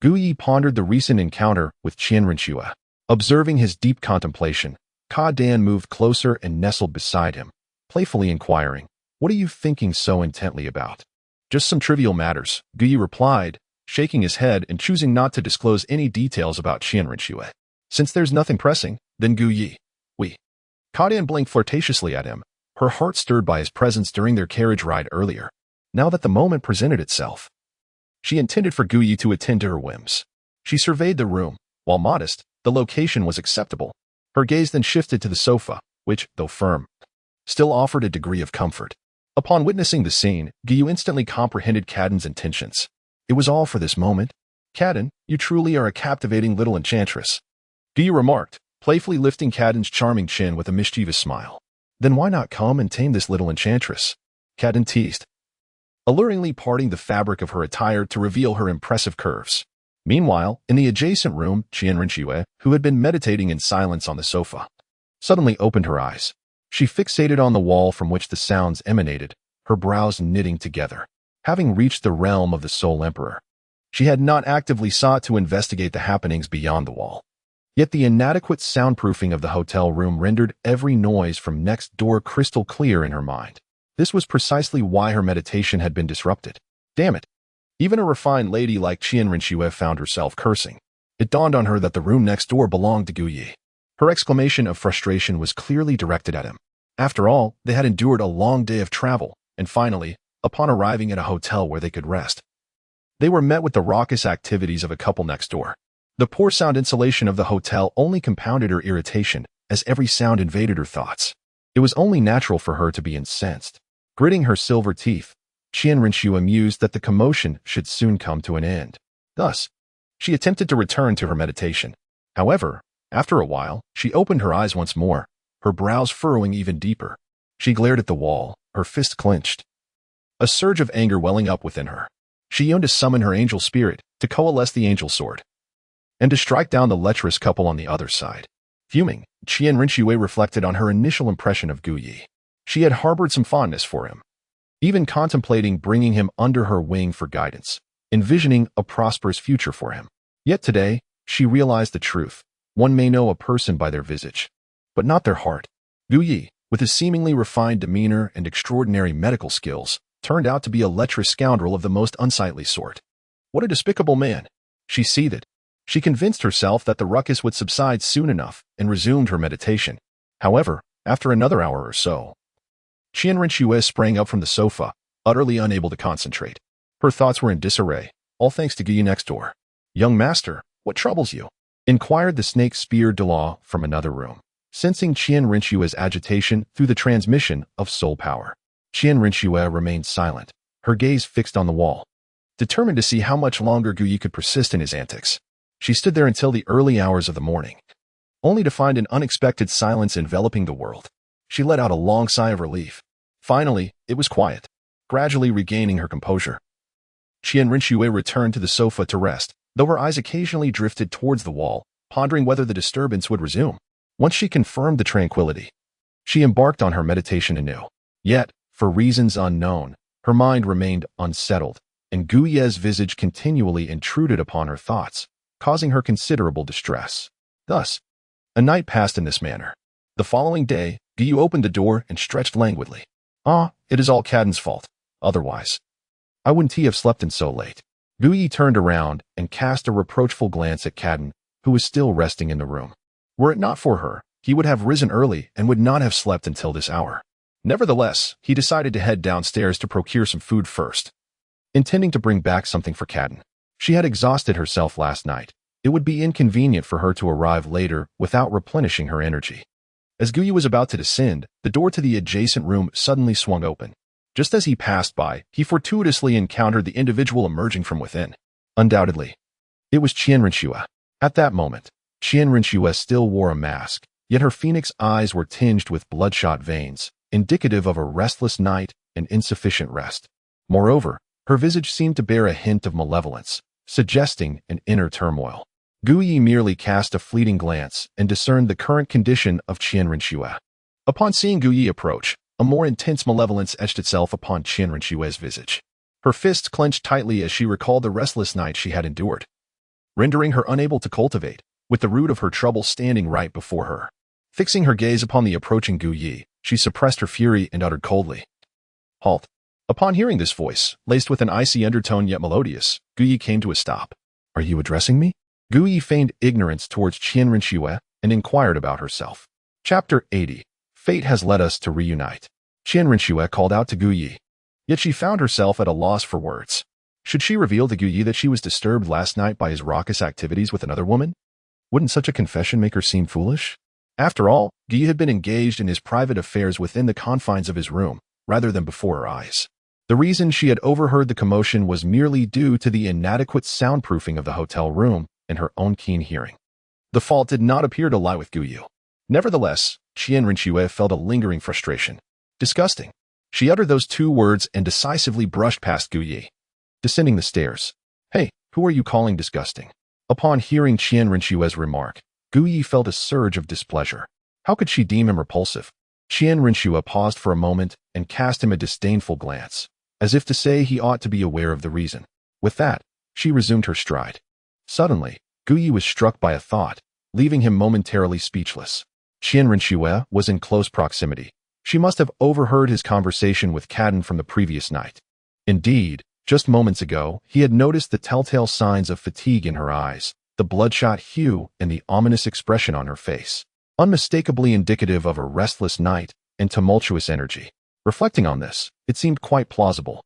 Gu Yi pondered the recent encounter with Qian Renxue. Observing his deep contemplation, Ka Dan moved closer and nestled beside him, playfully inquiring, "What are you thinking so intently about?" "Just some trivial matters," Gu Yi replied, shaking his head and choosing not to disclose any details about Qian Renxue. "Since there's nothing pressing, then Gu Yi, we." Ka Dan blinked flirtatiously at him, her heart stirred by his presence during their carriage ride earlier. Now that the moment presented itself, she intended for Gu Yi to attend to her whims. She surveyed the room. While modest, the location was acceptable. Her gaze then shifted to the sofa, which, though firm, still offered a degree of comfort. Upon witnessing the scene, Gu Yi instantly comprehended Caden's intentions. It was all for this moment. "Caden, you truly are a captivating little enchantress," Gu Yi remarked, playfully lifting Caden's charming chin with a mischievous smile. "Then why not come and tame this little enchantress?" Caden teased, alluringly parting the fabric of her attire to reveal her impressive curves. Meanwhile, in the adjacent room, Qian Renxue, who had been meditating in silence on the sofa, suddenly opened her eyes. She fixated on the wall from which the sounds emanated, her brows knitting together. Having reached the realm of the Soul Emperor, she had not actively sought to investigate the happenings beyond the wall. Yet the inadequate soundproofing of the hotel room rendered every noise from next door crystal clear in her mind. This was precisely why her meditation had been disrupted. Damn it! Even a refined lady like Qian Renxue found herself cursing. It dawned on her that the room next door belonged to Gu Yi. Her exclamation of frustration was clearly directed at him. After all, they had endured a long day of travel, and finally, upon arriving at a hotel where they could rest, they were met with the raucous activities of a couple next door. The poor sound insulation of the hotel only compounded her irritation, as every sound invaded her thoughts. It was only natural for her to be incensed. Gritting her silver teeth, Qian Renxue mused that the commotion should soon come to an end. Thus, she attempted to return to her meditation. However, after a while, she opened her eyes once more, her brows furrowing even deeper. She glared at the wall, her fist clenched, a surge of anger welling up within her. She yearned to summon her angel spirit, to coalesce the angel sword, and to strike down the lecherous couple on the other side. Fuming, Qian Renxue reflected on her initial impression of Gu Yi. She had harbored some fondness for him, even contemplating bringing him under her wing for guidance, envisioning a prosperous future for him. Yet today, she realized the truth. One may know a person by their visage, but not their heart. Gu Yi, with his seemingly refined demeanor and extraordinary medical skills, turned out to be a lecherous scoundrel of the most unsightly sort. What a despicable man! She seethed. She convinced herself that the ruckus would subside soon enough and resumed her meditation. However, after another hour or so, Qian Renxue sprang up from the sofa, utterly unable to concentrate. Her thoughts were in disarray, all thanks to Gu Yi next door. "Young master, what troubles you?" inquired the snake-speared Douluo from another room, sensing Qian Renshue's agitation through the transmission of soul power. Qian Renxue remained silent, her gaze fixed on the wall, determined to see how much longer Gu Yi could persist in his antics. She stood there until the early hours of the morning, only to find an unexpected silence enveloping the world. She let out a long sigh of relief. Finally, it was quiet, gradually regaining her composure. Qian Renxue returned to the sofa to rest, though her eyes occasionally drifted towards the wall, pondering whether the disturbance would resume. Once she confirmed the tranquility, she embarked on her meditation anew. Yet, for reasons unknown, her mind remained unsettled, and Gu Ye's visage continually intruded upon her thoughts, causing her considerable distress. Thus, a night passed in this manner. The following day, Gu Yu opened the door and stretched languidly. "Ah, it is all Caden's fault. Otherwise, I wouldn't have slept in so late." Gu Yi turned around and cast a reproachful glance at Caden, who was still resting in the room. Were it not for her, he would have risen early and would not have slept until this hour. Nevertheless, he decided to head downstairs to procure some food first, intending to bring back something for Caden. She had exhausted herself last night. It would be inconvenient for her to arrive later without replenishing her energy. As Gu Yi was about to descend, the door to the adjacent room suddenly swung open. Just as he passed by, he fortuitously encountered the individual emerging from within. Undoubtedly, it was Qian Renxue. At that moment, Qian Renxue still wore a mask, yet her phoenix eyes were tinged with bloodshot veins, indicative of a restless night and insufficient rest. Moreover, her visage seemed to bear a hint of malevolence, suggesting an inner turmoil. Gu Yi merely cast a fleeting glance and discerned the current condition of Qian Renxue. Upon seeing Gu Yi approach, a more intense malevolence etched itself upon Qian Renxue's visage. Her fists clenched tightly as she recalled the restless night she had endured, rendering her unable to cultivate, with the root of her trouble standing right before her. Fixing her gaze upon the approaching Gu Yi, she suppressed her fury and uttered coldly, "Halt." Upon hearing this voice, laced with an icy undertone yet melodious, Gu Yi came to a stop. "Are you addressing me?" Gu Yi feigned ignorance towards Qian Renxue and inquired about herself. Chapter 80. Fate has led us to reunite. Qian Renxue called out to Gu Yi, yet she found herself at a loss for words. Should she reveal to Gu Yi that she was disturbed last night by his raucous activities with another woman? Wouldn't such a confession make her seem foolish? After all, Gu Yi had been engaged in his private affairs within the confines of his room, rather than before her eyes. The reason she had overheard the commotion was merely due to the inadequate soundproofing of the hotel room and her own keen hearing. The fault did not appear to lie with Gu Yu. Nevertheless, Qian Renxue felt a lingering frustration. Disgusting. She uttered those two words and decisively brushed past Gu Yi, descending the stairs. "Hey, who are you calling disgusting?" Upon hearing Qian Renshue's remark, Gu Yi felt a surge of displeasure. How could she deem him repulsive? Qian Renxue paused for a moment and cast him a disdainful glance, as if to say he ought to be aware of the reason. With that, she resumed her stride. Suddenly, Gu Yi was struck by a thought, leaving him momentarily speechless. Qian Renxue was in close proximity. She must have overheard his conversation with Caden from the previous night. Indeed, just moments ago, he had noticed the telltale signs of fatigue in her eyes, the bloodshot hue and the ominous expression on her face, unmistakably indicative of a restless night and tumultuous energy. Reflecting on this, it seemed quite plausible.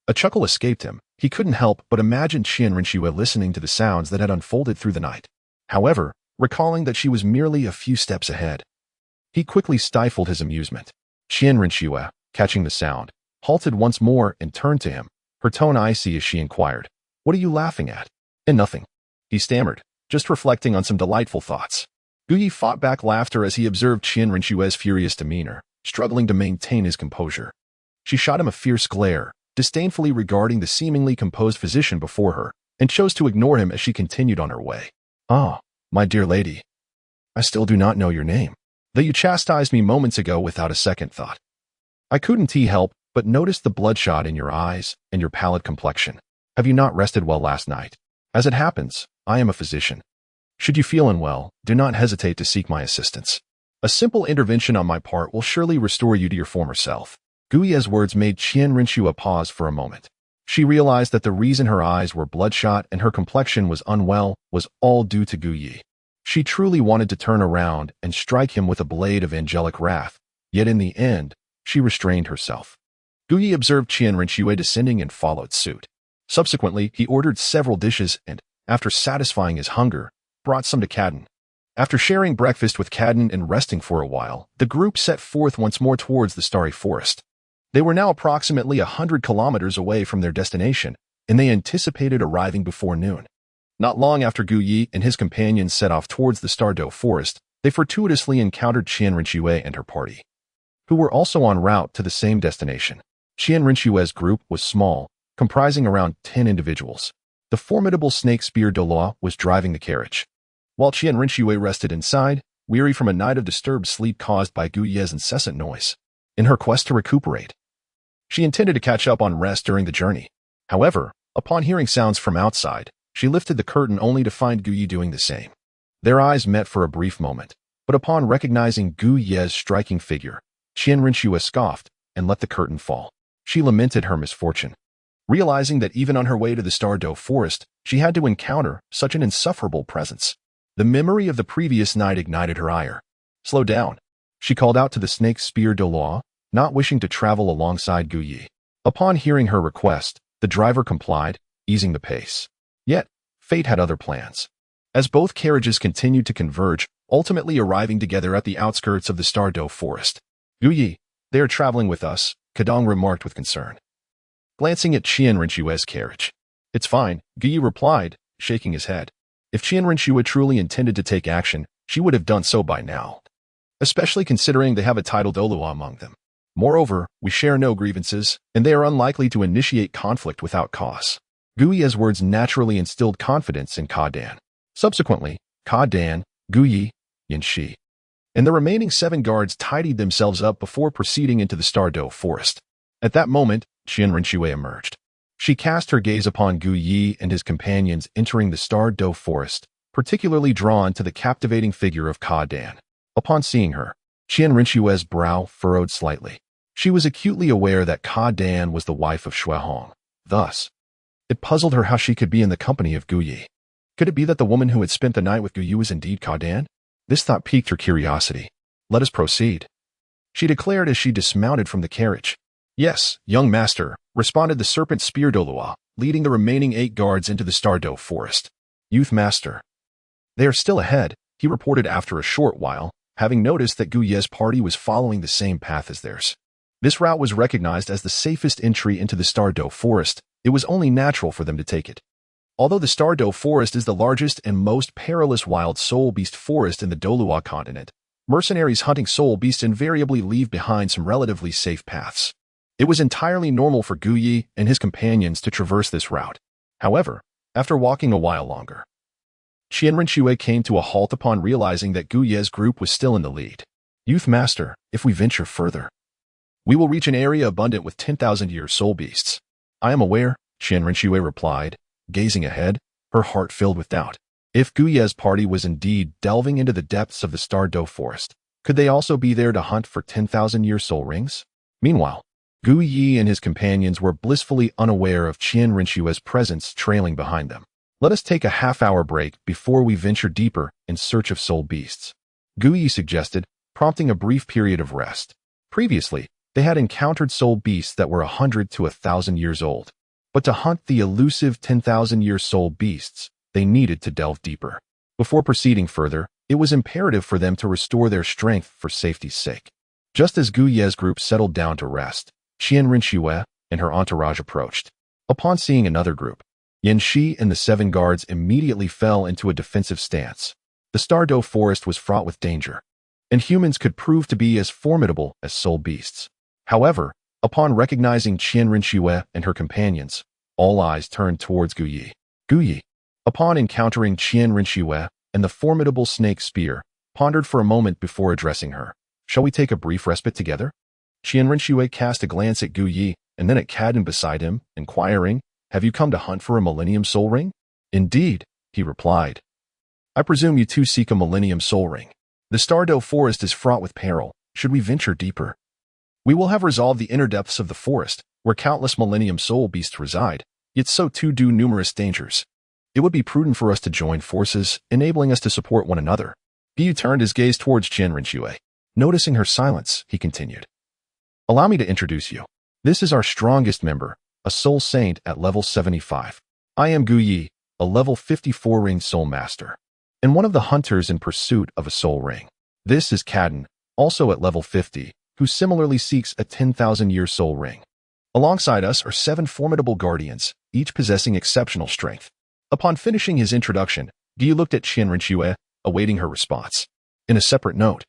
A chuckle escaped him. He couldn't help but imagine Qian Renxue listening to the sounds that had unfolded through the night. However, recalling that she was merely a few steps ahead, he quickly stifled his amusement. Qian Renxue, catching the sound, halted once more and turned to him, her tone icy as she inquired, "What are you laughing at?" "And nothing," he stammered, just reflecting on some delightful thoughts. Gu Yi fought back laughter as he observed Qian Renshue's furious demeanor, struggling to maintain his composure. She shot him a fierce glare, disdainfully regarding the seemingly composed physician before her, and chose to ignore him as she continued on her way. "Ah, my dear lady, I still do not know your name, though you chastised me moments ago without a second thought. I couldn't help but notice the bloodshot in your eyes and your pallid complexion. Have you not rested well last night? As it happens, I am a physician. Should you feel unwell, do not hesitate to seek my assistance. A simple intervention on my part will surely restore you to your former self. Gu Ye's words made Qian Renxue pause for a moment. She realized that the reason her eyes were bloodshot and her complexion was unwell was all due to Gu Ye. She truly wanted to turn around and strike him with a blade of angelic wrath, yet in the end, she restrained herself. Gu Ye observed Qian Renxue descending and followed suit. Subsequently, he ordered several dishes and, after satisfying his hunger, brought some to Caden. After sharing breakfast with Caden and resting for a while, the group set forth once more towards the starry forest. They were now approximately 100 kilometers away from their destination, and they anticipated arriving before noon. Not long after Gu Ye and his companions set off towards the Douluo forest, they fortuitously encountered Qian Renxue and her party, who were also en route to the same destination. Qian Renxue's group was small, comprising around 10 individuals. The formidable snake spear Douluo was driving the carriage, while Qian Renxue rested inside, weary from a night of disturbed sleep caused by Gu Ye's incessant noise. In her quest to recuperate, she intended to catch up on rest during the journey. However, upon hearing sounds from outside, she lifted the curtain only to find Gu Ye doing the same. Their eyes met for a brief moment, but upon recognizing Gu Ye's striking figure, Qian Renxue scoffed and let the curtain fall. She lamented her misfortune, realizing that even on her way to the Douluo forest, she had to encounter such an insufferable presence. The memory of the previous night ignited her ire. Slow down. She called out to the snake spear Douluo, not wishing to travel alongside Gu Ye. Upon hearing her request, the driver complied, easing the pace. Yet, fate had other plans. As both carriages continued to converge, ultimately arriving together at the outskirts of the Douluo forest. Gu Ye, they are traveling with us, Kadong remarked with concern, glancing at Qian Renxue's carriage. It's fine, Gu Ye replied, shaking his head. If Qian Renxue truly intended to take action, she would have done so by now, especially considering they have a titled Douluo among them. Moreover, we share no grievances, and they are unlikely to initiate conflict without cause. Gu Ye's words naturally instilled confidence in Ka Dan. Subsequently, Ka Dan, Gu Ye, Yin Shi, and the remaining 7 guards tidied themselves up before proceeding into the Douluo forest. At that moment, Qian Renxue emerged. She cast her gaze upon Gu Ye and his companions entering the Douluo forest, particularly drawn to the captivating figure of Ka Dan. Upon seeing her, Qian Renxue's brow furrowed slightly. She was acutely aware that Ka Dan was the wife of Xue Hong. Thus, it puzzled her how she could be in the company of Gu Ye. Could it be that the woman who had spent the night with Gu Ye was indeed Ka Dan? This thought piqued her curiosity. Let us proceed, she declared as she dismounted from the carriage. Yes, young master, responded the serpent spear Douluo, leading the remaining 8 guards into the Douluo forest. Youth master. They are still ahead, he reported after a short while, having noticed that Gu Ye's party was following the same path as theirs. This route was recognized as the safest entry into the Douluo forest. It was only natural for them to take it. Although the Douluo forest is the largest and most perilous wild soul beast forest in the Douluo continent, mercenaries hunting soul beasts invariably leave behind some relatively safe paths. It was entirely normal for Gu Ye and his companions to traverse this route. However, after walking a while longer, Qian Renxue came to a halt upon realizing that Gu Ye's group was still in the lead. Youth master, if we venture further, we will reach an area abundant with 10,000-year soul beasts. I am aware, Qian Renxue replied, gazing ahead, her heart filled with doubt. If Gu Ye's party was indeed delving into the depths of the Douluo forest, could they also be there to hunt for 10,000-year soul rings? Meanwhile, Gu Ye and his companions were blissfully unaware of Qian Renxue's presence trailing behind them. Let us take a half-hour break before we venture deeper in search of soul beasts, Gu Ye suggested, prompting a brief period of rest. Previously, they had encountered soul beasts that were 100 to 1,000 years old. But to hunt the elusive 10,000-year soul beasts, they needed to delve deeper. Before proceeding further, it was imperative for them to restore their strength for safety's sake. Just as Gu Ye's group settled down to rest, Qian Renxue and her entourage approached. Upon seeing another group, Yin Shi and the 7 guards immediately fell into a defensive stance. The Douluo forest was fraught with danger, and humans could prove to be as formidable as soul beasts. However, upon recognizing Qian Renxue and her companions, all eyes turned towards Gu Ye. Gu Ye, upon encountering Qian Renxue and the formidable snake spear, pondered for a moment before addressing her. Shall we take a brief respite together? Qian Renxue cast a glance at Gu Ye and then at Caden beside him, inquiring, Have you come to hunt for a Millennium Soul Ring? Indeed, he replied. I presume you too seek a Millennium Soul Ring. The Stardow Forest is fraught with peril. Should we venture deeper? We will have resolved the inner depths of the forest, where countless Millennium Soul Beasts reside, yet so too do numerous dangers. It would be prudent for us to join forces, enabling us to support one another. Biu turned his gaze towards Qian Renxue. Noticing her silence, he continued. Allow me to introduce you. This is our strongest member, a Soul Saint at level 75. I am Gu Yi, a level 54 Ring Soul Master, and one of the hunters in pursuit of a Soul Ring. This is Cadden, also at level 50, who similarly seeks a 10,000-year Soul Ring. Alongside us are 7 formidable guardians, each possessing exceptional strength. Upon finishing his introduction, Guy looked at Qian Renxue, awaiting her response. In a separate note,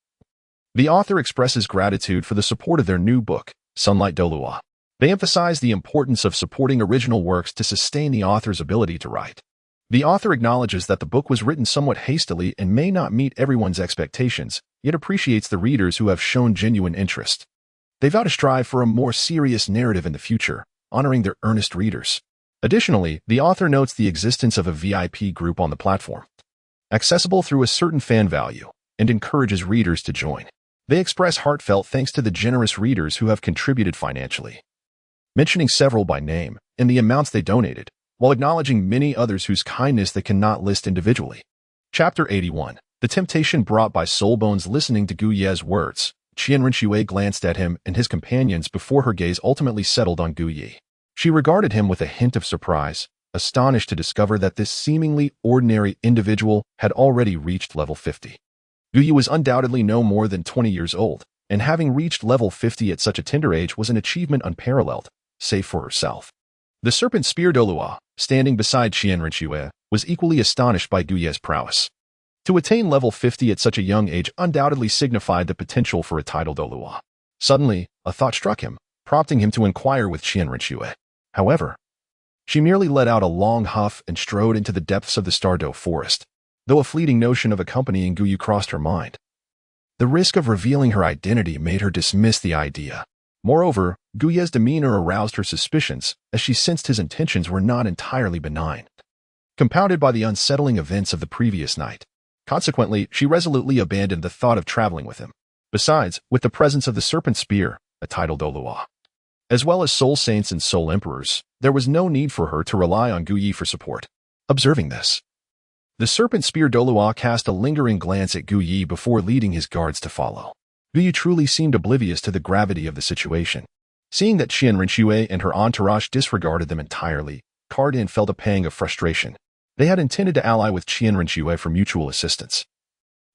the author expresses gratitude for the support of their new book, Sunlight Douluo. They emphasize the importance of supporting original works to sustain the author's ability to write. The author acknowledges that the book was written somewhat hastily and may not meet everyone's expectations, yet appreciates the readers who have shown genuine interest. They vow to strive for a more serious narrative in the future, honoring their earnest readers. Additionally, the author notes the existence of a VIP group on the platform, accessible through a certain fan value, and encourages readers to join. They express heartfelt thanks to the generous readers who have contributed financially, mentioning several by name and the amounts they donated, while acknowledging many others whose kindness they cannot list individually. Chapter 81. The Temptation Brought by Soulbones. Listening to Gu Ye's words, Qian Renxue glanced at him and his companions before her gaze ultimately settled on Gu Ye. She regarded him with a hint of surprise, astonished to discover that this seemingly ordinary individual had already reached level 50. Gu Ye was undoubtedly no more than 20 years old, and having reached level 50 at such a tender age was an achievement unparalleled, save for herself. The Serpent Spear Douluo, standing beside Qian Renxue, was equally astonished by Gu Ye's prowess. To attain level 50 at such a young age undoubtedly signified the potential for a title Douluo. Suddenly, a thought struck him, prompting him to inquire with Qian Renxue. However, she merely let out a long huff and strode into the depths of the Stardow Forest, though a fleeting notion of accompanying Gu Yu crossed her mind. The risk of revealing her identity made her dismiss the idea. Moreover, Gu Ye's demeanor aroused her suspicions, as she sensed his intentions were not entirely benign, compounded by the unsettling events of the previous night. Consequently, she resolutely abandoned the thought of traveling with him. Besides, with the presence of the Serpent Spear, a title Douluo, as well as Soul Saints and Soul Emperors, there was no need for her to rely on Gu Yi for support. Observing this, the Serpent Spear Douluo cast a lingering glance at Gu Yi before leading his guards to follow. Gu Yi truly seemed oblivious to the gravity of the situation. Seeing that Qian Renxue and her entourage disregarded them entirely, Cardin felt a pang of frustration. They had intended to ally with Qian Renxue for mutual assistance,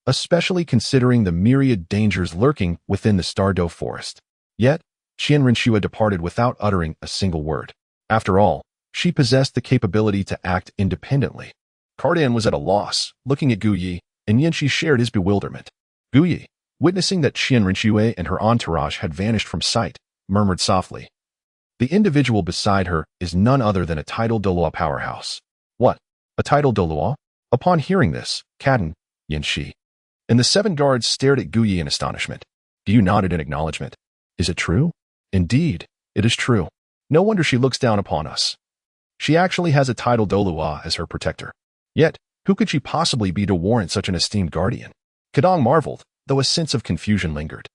especially considering the myriad dangers lurking within the Stardow Forest. Yet, Qian Renxue departed without uttering a single word. After all, she possessed the capability to act independently. Cardin was at a loss, looking at Gu Yi, and Yanxi shared his bewilderment. Gu Yi, witnessing that Qian Renxue and her entourage had vanished from sight, murmured softly. The individual beside her is none other than a title Douluo powerhouse. What? A title Douluo? Upon hearing this, Cadden, Yanxi, and the 7 guards stared at Gu Yi in astonishment. Gu nodded in acknowledgement. Is it true? Indeed, it is true. No wonder she looks down upon us. She actually has a title Douluo as her protector. Yet, who could she possibly be to warrant such an esteemed guardian? Kadong marveled, though a sense of confusion lingered.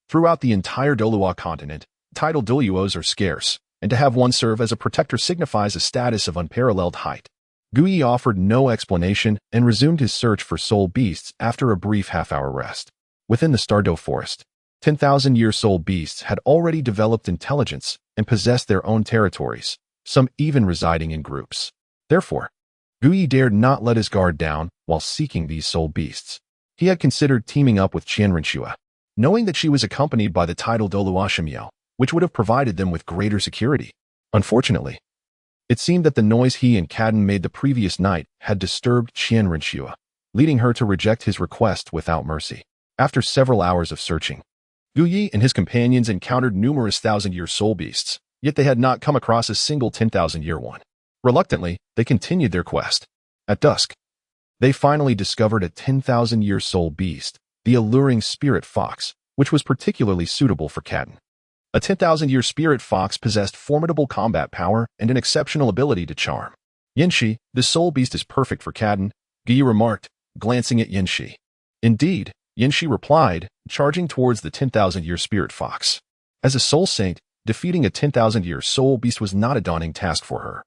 Throughout the entire Douluo continent, title Douluos are scarce, and to have one serve as a protector signifies a status of unparalleled height. Gu Yi offered no explanation and resumed his search for soul beasts after a brief half-hour rest. Within the Stardow Forest, 10,000-year soul beasts had already developed intelligence and possessed their own territories, some even residing in groups. Therefore, Gu Yi dared not let his guard down while seeking these soul beasts. He had considered teaming up with Qian Renxue, knowing that she was accompanied by the title Douluo Shimiao, which would have provided them with greater security. Unfortunately, it seemed that the noise he and Cadden made the previous night had disturbed Qian Renxue, leading her to reject his request without mercy. After several hours of searching, Gu Yi and his companions encountered numerous 1,000-year soul beasts, yet they had not come across a single 10,000-year one. Reluctantly, they continued their quest. At dusk, they finally discovered a 10,000-year soul beast, the alluring spirit fox, which was particularly suitable for Cadden. A 10,000-year spirit fox possessed formidable combat power and an exceptional ability to charm. Yanxi, the soul beast is perfect for Cadden, Gu Yi remarked, glancing at Yanxi. Indeed, Yanxi replied, charging towards the 10,000-year spirit fox. As a soul saint, defeating a 10,000-year soul beast was not a daunting task for her,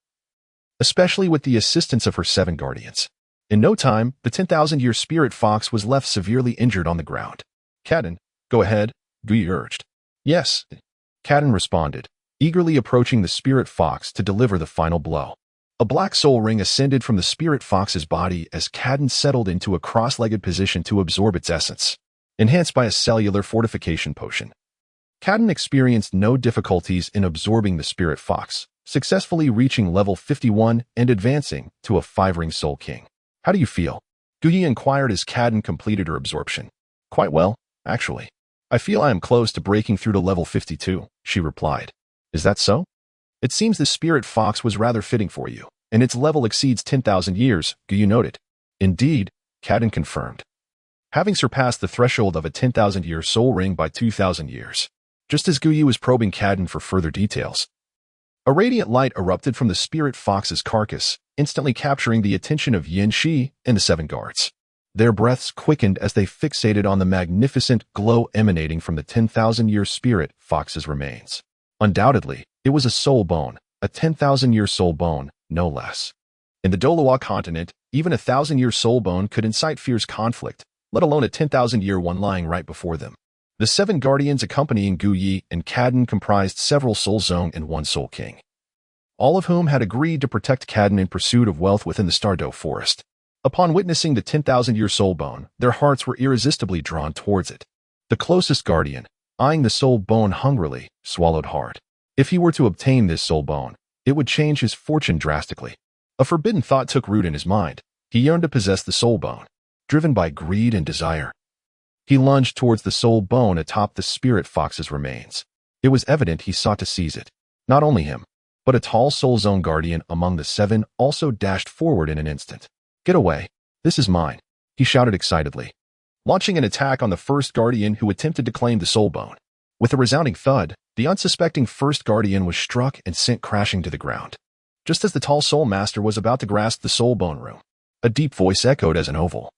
especially with the assistance of her 7 guardians. In no time, the 10,000-year spirit fox was left severely injured on the ground. Kaden, go ahead, Gui urged. Yes, Kaden responded, eagerly approaching the spirit fox to deliver the final blow. A black soul ring ascended from the spirit fox's body as Kaden settled into a cross-legged position to absorb its essence, enhanced by a cellular fortification potion. Kaden experienced no difficulties in absorbing the spirit fox, successfully reaching level 51 and advancing to a 5-ring soul king. How do you feel? Gui inquired as Kaden completed her absorption. Quite well, actually. I feel I am close to breaking through to level 52, she replied. Is that so? It seems the spirit fox was rather fitting for you, and its level exceeds 10,000 years, Gui noted. Indeed, Kaden confirmed, having surpassed the threshold of a 10,000-year soul ring by 2,000 years. Just as Gui was probing Kaden for further details, a radiant light erupted from the spirit fox's carcass, instantly capturing the attention of Yanxi and the 7 guards. Their breaths quickened as they fixated on the magnificent glow emanating from the 10,000-year spirit fox's remains. Undoubtedly, it was a soul bone, a 10,000-year soul bone, no less. In the Douluo continent, even a 1,000-year soul bone could incite fierce conflict, let alone a 10,000-year one lying right before them. The 7 guardians accompanying Gui and Kaden comprised several soul zone and 1 soul king, all of whom had agreed to protect Kaden in pursuit of wealth within the Stardow forest. Upon witnessing the 10,000-year soul bone, their hearts were irresistibly drawn towards it. The closest guardian, eyeing the soul bone hungrily, swallowed hard. If he were to obtain this soul bone, it would change his fortune drastically. A forbidden thought took root in his mind. He yearned to possess the soul bone, driven by greed and desire. He lunged towards the soul bone atop the spirit fox's remains. It was evident he sought to seize it. Not only him, but a tall soul zone guardian among the 7 also dashed forward in an instant. Get away. This is mine, he shouted excitedly, launching an attack on the first guardian who attempted to claim the soul bone. With a resounding thud, the unsuspecting first guardian was struck and sent crashing to the ground. Just as the tall soul master was about to grasp the soul bone room, a deep voice echoed as an oval,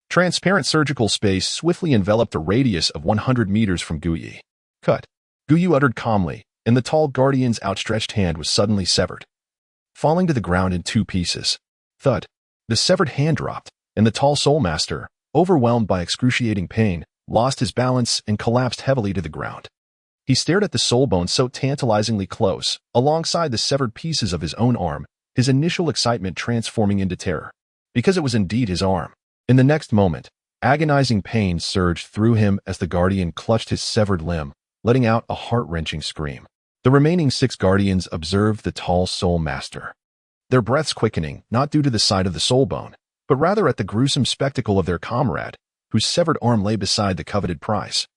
transparent surgical space swiftly enveloped a radius of 100 meters from Gui. Cut. Gui uttered calmly, and the tall guardian's outstretched hand was suddenly severed, falling to the ground in 2 pieces. Thud. The severed hand dropped, and the tall soul master, overwhelmed by excruciating pain, lost his balance and collapsed heavily to the ground. He stared at the soul bone so tantalizingly close, alongside the severed pieces of his own arm, his initial excitement transforming into terror, because it was indeed his arm. In the next moment, agonizing pain surged through him as the guardian clutched his severed limb, letting out a heart-wrenching scream. The remaining 6 guardians observed the tall soul master, their breaths quickening not due to the sight of the soul bone, but rather at the gruesome spectacle of their comrade, whose severed arm lay beside the coveted prize.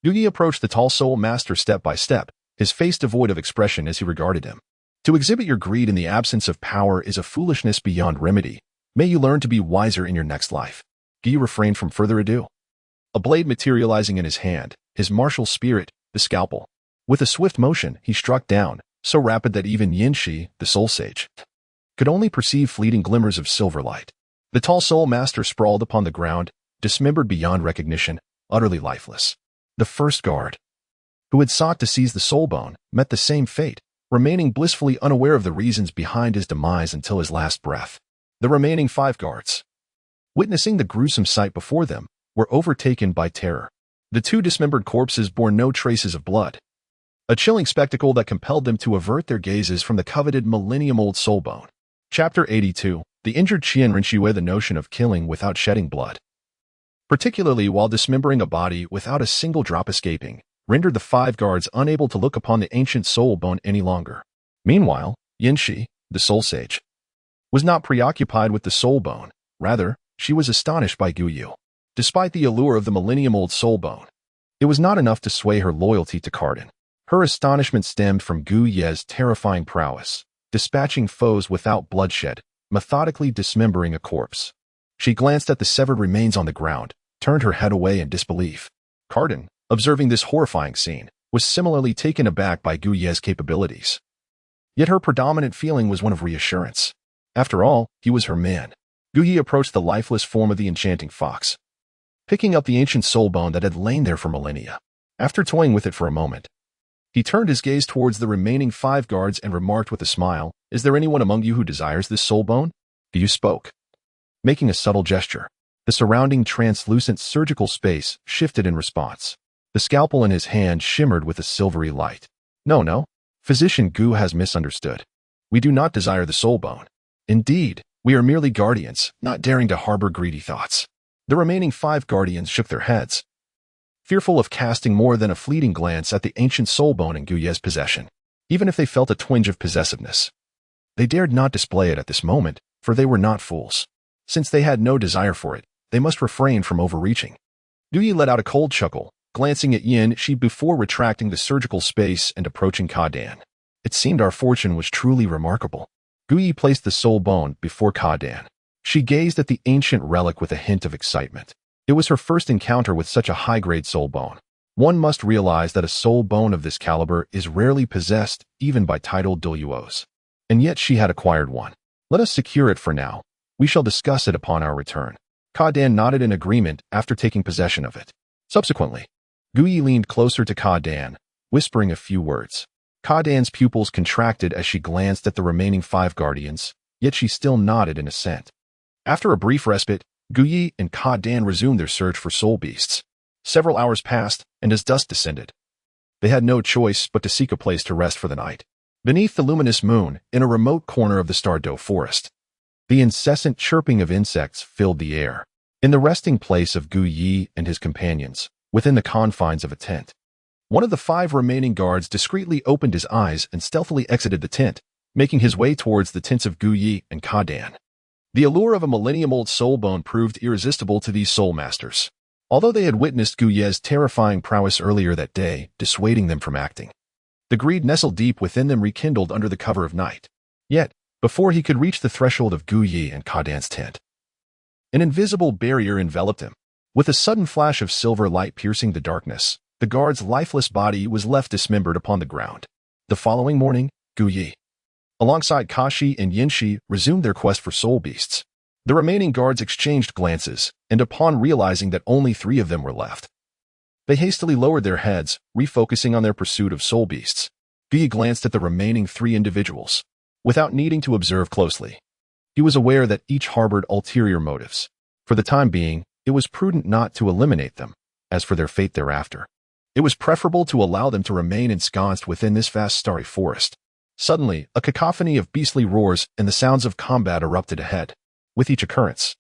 Gui approached the tall soul master step by step, his face devoid of expression as he regarded him. To exhibit your greed in the absence of power is a foolishness beyond remedy. May you learn to be wiser in your next life. Gui refrained from further ado, a blade materializing in his hand, his martial spirit, the scalpel. With a swift motion, he struck down, so rapid that even Yanxi, the soul sage, could only perceive fleeting glimmers of silver light. The tall soul master sprawled upon the ground, dismembered beyond recognition, utterly lifeless. The first guard, who had sought to seize the soul bone, met the same fate, remaining blissfully unaware of the reasons behind his demise until his last breath. The remaining 5 guards, witnessing the gruesome sight before them, were overtaken by terror. The 2 dismembered corpses bore no traces of blood, a chilling spectacle that compelled them to avert their gazes from the coveted millennium-old soul bone. Chapter 82. The injured Qian Renxue. The notion of killing without shedding blood, particularly while dismembering a body without a single drop escaping, rendered the 5 guards unable to look upon the ancient soul bone any longer. Meanwhile, Yanxi, the soul sage, was not preoccupied with the soul bone. Rather, she was astonished by Guyu. Despite the allure of the millennium-old soul bone, it was not enough to sway her loyalty to Kaden. Her astonishment stemmed from Gu Ye's terrifying prowess, dispatching foes without bloodshed, methodically dismembering a corpse. She glanced at the severed remains on the ground, turned her head away in disbelief. Kaden, observing this horrifying scene, was similarly taken aback by Gu Ye's capabilities. Yet her predominant feeling was one of reassurance. After all, he was her man. Gu Yi approached the lifeless form of the enchanting fox, picking up the ancient soul bone that had lain there for millennia. After toying with it for a moment, he turned his gaze towards the remaining 5 guards and remarked with a smile, "Is there anyone among you who desires this soul bone?" Gu Yi spoke, making a subtle gesture. The surrounding translucent surgical space shifted in response. The scalpel in his hand shimmered with a silvery light. No. Physician Gu has misunderstood. We do not desire the soul bone. Indeed, we are merely guardians, not daring to harbor greedy thoughts. The remaining 5 guardians shook their heads, fearful of casting more than a fleeting glance at the ancient soul bone in Gu Yi's possession. Even if they felt a twinge of possessiveness, they dared not display it at this moment, for they were not fools. Since they had no desire for it, they must refrain from overreaching. Gu Yi let out a cold chuckle, glancing at Yin Shi before retracting the surgical space and approaching Ka Dan. It seemed our fortune was truly remarkable. Gu Yi placed the soul bone before Ka Dan. She gazed at the ancient relic with a hint of excitement. It was her first encounter with such a high-grade soul bone. One must realize that a soul bone of this caliber is rarely possessed even by titled Douluos. And yet she had acquired one. Let us secure it for now. We shall discuss it upon our return. Ka Dan nodded in agreement after taking possession of it. Subsequently, Gu Yi leaned closer to Ka Dan, whispering a few words. Ka Dan's pupils contracted as she glanced at the remaining 5 guardians, yet she still nodded in assent. After a brief respite, Gu Yi and Ka Dan resumed their search for soul beasts. Several hours passed, and as dusk descended, they had no choice but to seek a place to rest for the night. Beneath the luminous moon, in a remote corner of the Douluo forest, the incessant chirping of insects filled the air. In the resting place of Gu Yi and his companions, within the confines of a tent, one of the 5 remaining guards discreetly opened his eyes and stealthily exited the tent, making his way towards the tents of Gu Yi and Ka Dan. The allure of a millennium-old soul bone proved irresistible to these soul masters. Although they had witnessed Gu Yi's terrifying prowess earlier that day, dissuading them from acting, the greed nestled deep within them rekindled under the cover of night. Yet, before he could reach the threshold of Gu Yi and Ka Dan's tent, an invisible barrier enveloped him. With a sudden flash of silver light piercing the darkness, the guard's lifeless body was left dismembered upon the ground. The following morning, Gu Yi, alongside Kashi and Yinshi, resumed their quest for soul beasts. The remaining guards exchanged glances, and upon realizing that only 3 of them were left, they hastily lowered their heads, refocusing on their pursuit of soul beasts. Gu Yi glanced at the remaining 3 individuals. Without needing to observe closely, he was aware that each harbored ulterior motives. For the time being, it was prudent not to eliminate them. As for their fate thereafter, it was preferable to allow them to remain ensconced within this vast starry forest. Suddenly, a cacophony of beastly roars and the sounds of combat erupted ahead. With each occurrence,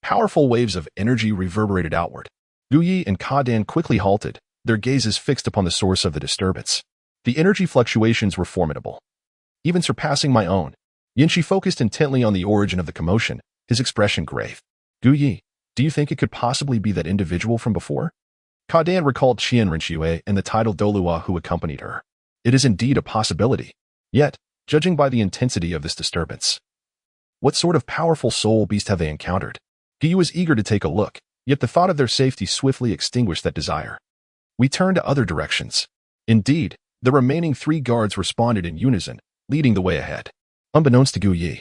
powerful waves of energy reverberated outward. Gu Yi and Ka Dan quickly halted, their gazes fixed upon the source of the disturbance. The energy fluctuations were formidable, even surpassing my own. Yinshi focused intently on the origin of the commotion, his expression grave. Gu Yi, do you think it could possibly be that individual from before? Ka Dan recalled Qian Renxue and the titled Douluo who accompanied her. It is indeed a possibility. Yet, judging by the intensity of this disturbance, what sort of powerful soul beast have they encountered? Gu Yi was eager to take a look, yet the thought of their safety swiftly extinguished that desire. We turned to other directions. Indeed, the remaining 3 guards responded in unison, leading the way ahead. Unbeknownst to Gu Yi,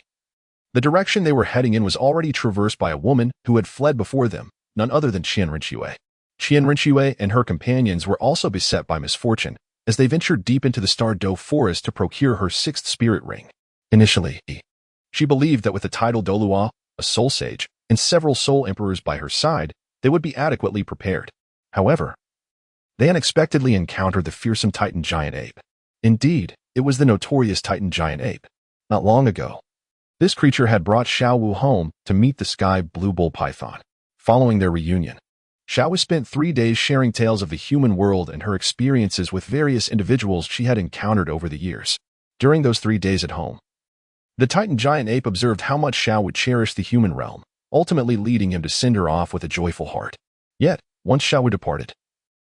the direction they were heading in was already traversed by a woman who had fled before them, none other than Qian Renxue. Qian Renxue and her companions were also beset by misfortune, as they ventured deep into the Douluo forest to procure her 6th spirit ring. Initially, she believed that with the title Douluo, a soul sage, and several soul emperors by her side, they would be adequately prepared. However, they unexpectedly encountered the fearsome Titan giant ape. Indeed, it was the notorious Titan giant ape. Not long ago, this creature had brought Xiao Wu home to meet the sky blue bull python. Following their reunion, Xiao Wu spent 3 days sharing tales of the human world and her experiences with various individuals she had encountered over the years. During those 3 days at home, the Titan giant ape observed how much Xiao would cherish the human realm, ultimately leading him to send her off with a joyful heart. Yet, once Xiao Wu departed,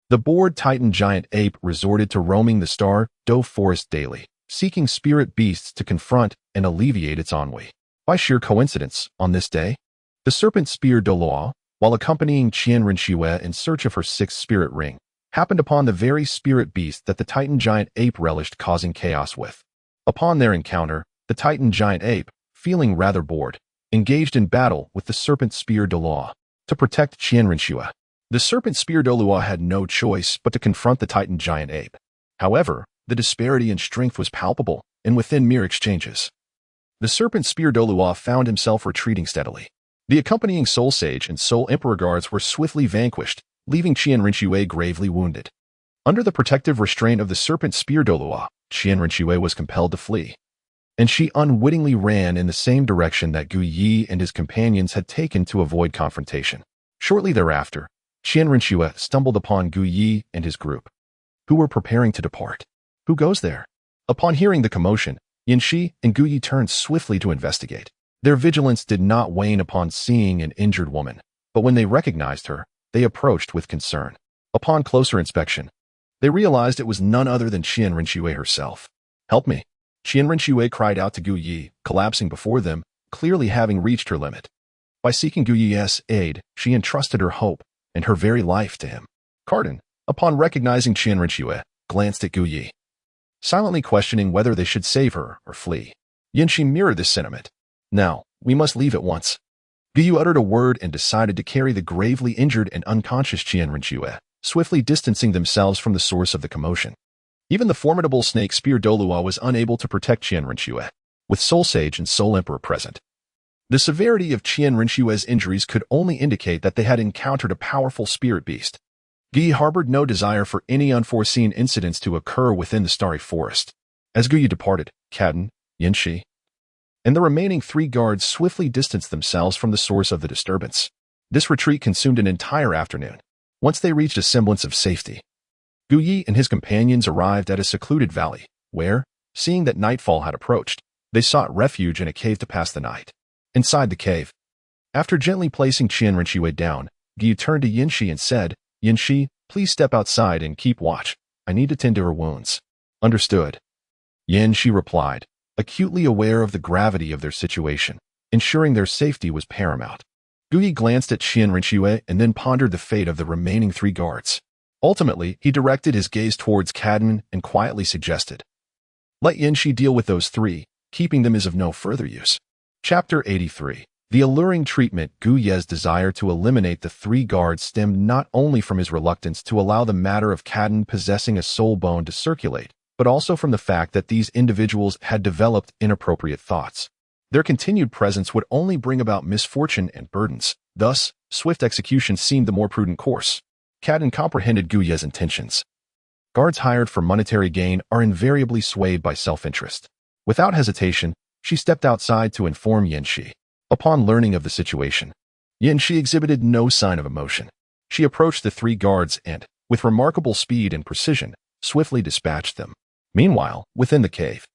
the bored Titan giant ape resorted to roaming the Douluo forest daily, seeking spirit beasts to confront and alleviate its ennui. By sheer coincidence, on this day, the serpent spear Douluo, while accompanying Qian Renxue in search of her 6th spirit ring, happened upon the very spirit beast that the Titan giant ape relished causing chaos with. Upon their encounter, the Titan giant ape, feeling rather bored, engaged in battle with the serpent spear Douluo to protect Qian Renxue. The serpent spear Douluo had no choice but to confront the titan giant ape. However, the disparity in strength was palpable, and within mere exchanges, the serpent spear Douluo found himself retreating steadily. The accompanying Soul Sage and Soul Emperor guards were swiftly vanquished, leaving Qian Renxue gravely wounded. Under the protective restraint of the serpent spear Douluo, Qian Renxue was compelled to flee, and she unwittingly ran in the same direction that Gu Yi and his companions had taken to avoid confrontation. Shortly thereafter, Qian Renxue stumbled upon Gu Yi and his group, who were preparing to depart. Who goes there? Upon hearing the commotion, Yanxi and Gu Yi turned swiftly to investigate. Their vigilance did not wane upon seeing an injured woman, but when they recognized her, they approached with concern. Upon closer inspection, they realized it was none other than Qian Renxue herself. "Help me!" Qian Renxue cried out to Gu Yi, collapsing before them, clearly having reached her limit. By seeking Gu Yi's aid, she entrusted her hope and her very life to him. Cardin, upon recognizing Qian Renxue, glanced at Gu Yi, silently questioning whether they should save her or flee. Yanxi mirrored this sentiment. "Now, we must leave at once." Gu Yi uttered a word and decided to carry the gravely injured and unconscious Qian Renxue, swiftly distancing themselves from the source of the commotion. Even the formidable snake spear Douluo was unable to protect Qian Renxue, with Soul Sage and Soul Emperor present. The severity of Qian Renxue's injuries could only indicate that they had encountered a powerful spirit beast. Gu Yi harbored no desire for any unforeseen incidents to occur within the starry forest. As Gu Yi departed, Catan, Yanxi, and the remaining 3 guards swiftly distanced themselves from the source of the disturbance. This retreat consumed an entire afternoon. Once they reached a semblance of safety, Gu Yi and his companions arrived at a secluded valley, where, seeing that nightfall had approached, they sought refuge in a cave to pass the night. Inside the cave, after gently placing Qian Renxue down, Gu Yi turned to Yanxi and said, "Yanxi, please step outside and keep watch. I need to tend to her wounds." "Understood," Yanxi replied, acutely aware of the gravity of their situation. Ensuring their safety was paramount. Gu Yi glanced at Qian Renxue and then pondered the fate of the remaining 3 guards. Ultimately, he directed his gaze towards Catan and quietly suggested, "Let Yanxi deal with those 3, keeping them is of no further use." Chapter 83. The alluring treatment. Gu Yi's desire to eliminate the 3 guards stemmed not only from his reluctance to allow the matter of Catan possessing a soul bone to circulate, but also from the fact that these individuals had developed inappropriate thoughts. Their continued presence would only bring about misfortune and burdens. Thus, swift execution seemed the more prudent course. Catan comprehended Gu Yi's intentions. Guards hired for monetary gain are invariably swayed by self-interest. Without hesitation, she stepped outside to inform Yanxi. Upon learning of the situation, Yanxi exhibited no sign of emotion. She approached the 3 guards and, with remarkable speed and precision, swiftly dispatched them. Meanwhile, within the cave,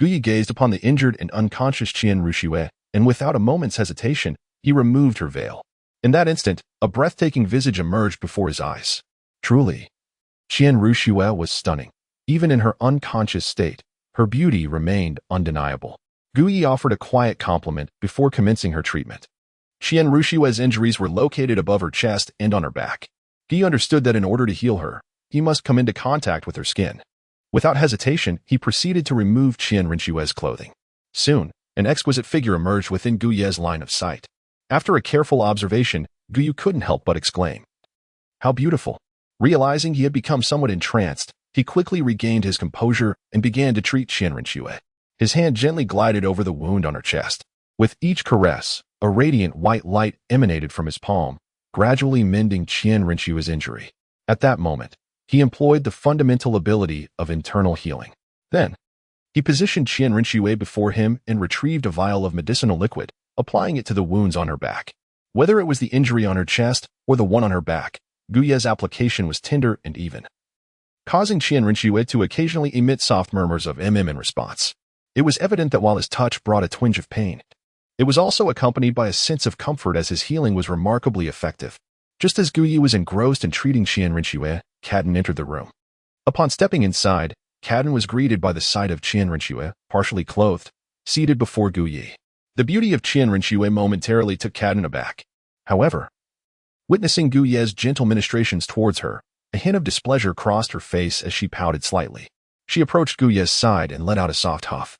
Gu Yi gazed upon the injured and unconscious Qian Renxue, and without a moment's hesitation, he removed her veil. In that instant, a breathtaking visage emerged before his eyes. Truly, Qian Renxue was stunning. Even in her unconscious state, her beauty remained undeniable. Gu Yi offered a quiet compliment before commencing her treatment. Qian Renxue's injuries were located above her chest and on her back. Gu Yi understood that in order to heal her, he must come into contact with her skin. Without hesitation, he proceeded to remove Qian Renxue's clothing. Soon, an exquisite figure emerged within Gu Yi's line of sight. After a careful observation, Gu Yi couldn't help but exclaim, "How beautiful!" Realizing he had become somewhat entranced, he quickly regained his composure and began to treat Qian Renxue. His hand gently glided over the wound on her chest. With each caress, a radiant white light emanated from his palm, gradually mending Qian Renxue's injury. At that moment, he employed the fundamental ability of internal healing. Then, he positioned Qian Renxue before him and retrieved a vial of medicinal liquid, applying it to the wounds on her back. Whether it was the injury on her chest or the one on her back, Gu Yi's application was tender and even, causing Qian Renxue to occasionally emit soft murmurs of in response. It was evident that while his touch brought a twinge of pain, it was also accompanied by a sense of comfort as his healing was remarkably effective. Just as Gu Yi was engrossed in treating Qian Renxue, Catan entered the room. Upon stepping inside, Catan was greeted by the sight of Qian Renxue, partially clothed, seated before Gu Yi. The beauty of Qian Renxue momentarily took Catan aback. However, witnessing Gu Yi's gentle ministrations towards her, a hint of displeasure crossed her face as she pouted slightly. She approached Gu Yi's side and let out a soft huff,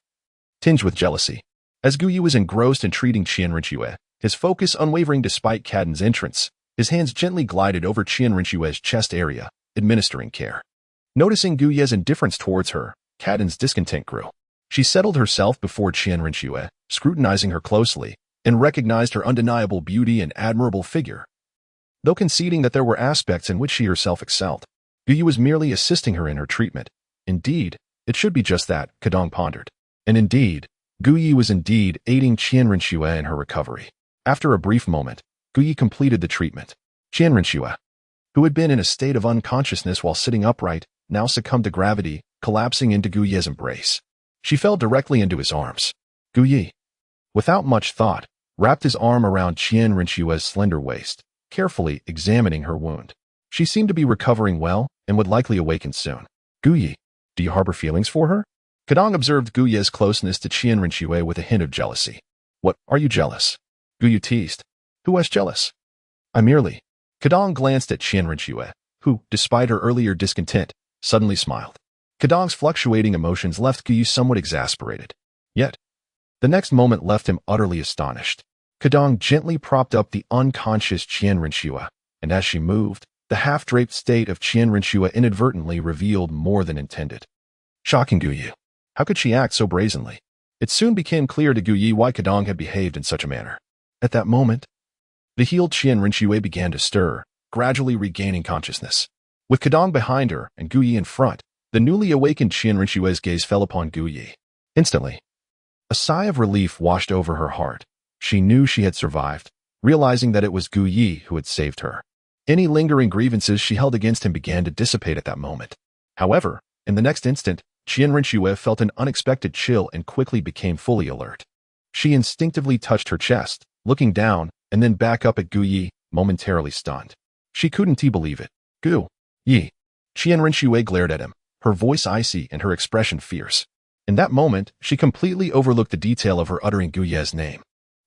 tinged with jealousy. As Gu Yi was engrossed in treating Qian Renxue, his focus unwavering despite Caden's entrance, his hands gently glided over Qian Renxue's chest area, administering care. Noticing Gu Yi's indifference towards her, Caden's discontent grew. She settled herself before Qian Renxue, scrutinizing her closely, and recognized her undeniable beauty and admirable figure. Though conceding that there were aspects in which she herself excelled, Gu Yi was merely assisting her in her treatment. Indeed, it should be just that, Kadong pondered. And indeed, Gu Yi was indeed aiding Qian Renxue in her recovery. After a brief moment, Gu Yi completed the treatment. Qian Renxue, who had been in a state of unconsciousness while sitting upright, now succumbed to gravity, collapsing into Gu Yi's embrace. She fell directly into his arms. Gu Yi, without much thought, wrapped his arm around Qian Renxue's slender waist, carefully examining her wound. She seemed to be recovering well and would likely awaken soon. Gu Yi, do you harbor feelings for her? Kadong observed Gu Yi's closeness to Qian Renxue with a hint of jealousy. What, are you jealous? Gu Yi teased. Who was jealous? I merely. Kadong glanced at Qian Renxue, who, despite her earlier discontent, suddenly smiled. Kadong's fluctuating emotions left Gu Yi somewhat exasperated. Yet, the next moment left him utterly astonished. Kadong gently propped up the unconscious Qian Renxue, and as she moved, the half-draped state of Qian Renxue inadvertently revealed more than intended. Shocking Gu Yi. How could she act so brazenly? It soon became clear to Gu Yi why Kadong had behaved in such a manner. At that moment, the healed Qian Renxue began to stir, gradually regaining consciousness. With Kadong behind her and Gu Yi in front, the newly awakened Qian Renxue's gaze fell upon Gu Yi. Instantly, a sigh of relief washed over her heart. She knew she had survived, realizing that it was Gu Yi who had saved her. Any lingering grievances she held against him began to dissipate at that moment. However, in the next instant, Qian Renxue felt an unexpected chill and quickly became fully alert. She instinctively touched her chest, looking down, and then back up at Gu Yi, momentarily stunned. She couldn't believe it. Gu Yi. Qian Renxue glared at him, her voice icy and her expression fierce. In that moment, she completely overlooked the detail of her uttering Gu Yi's name.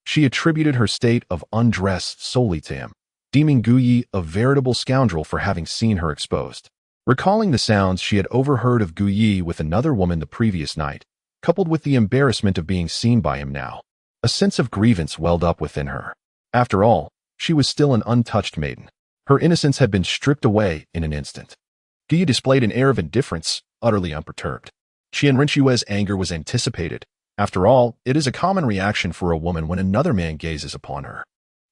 She attributed her state of undress solely to him, deeming Gu Yi a veritable scoundrel for having seen her exposed. Recalling the sounds she had overheard of Gu Yi with another woman the previous night, coupled with the embarrassment of being seen by him now, a sense of grievance welled up within her. After all, she was still an untouched maiden. Her innocence had been stripped away in an instant. Gu Yi displayed an air of indifference, utterly unperturbed. Qian Renxue's anger was anticipated. After all, it is a common reaction for a woman when another man gazes upon her.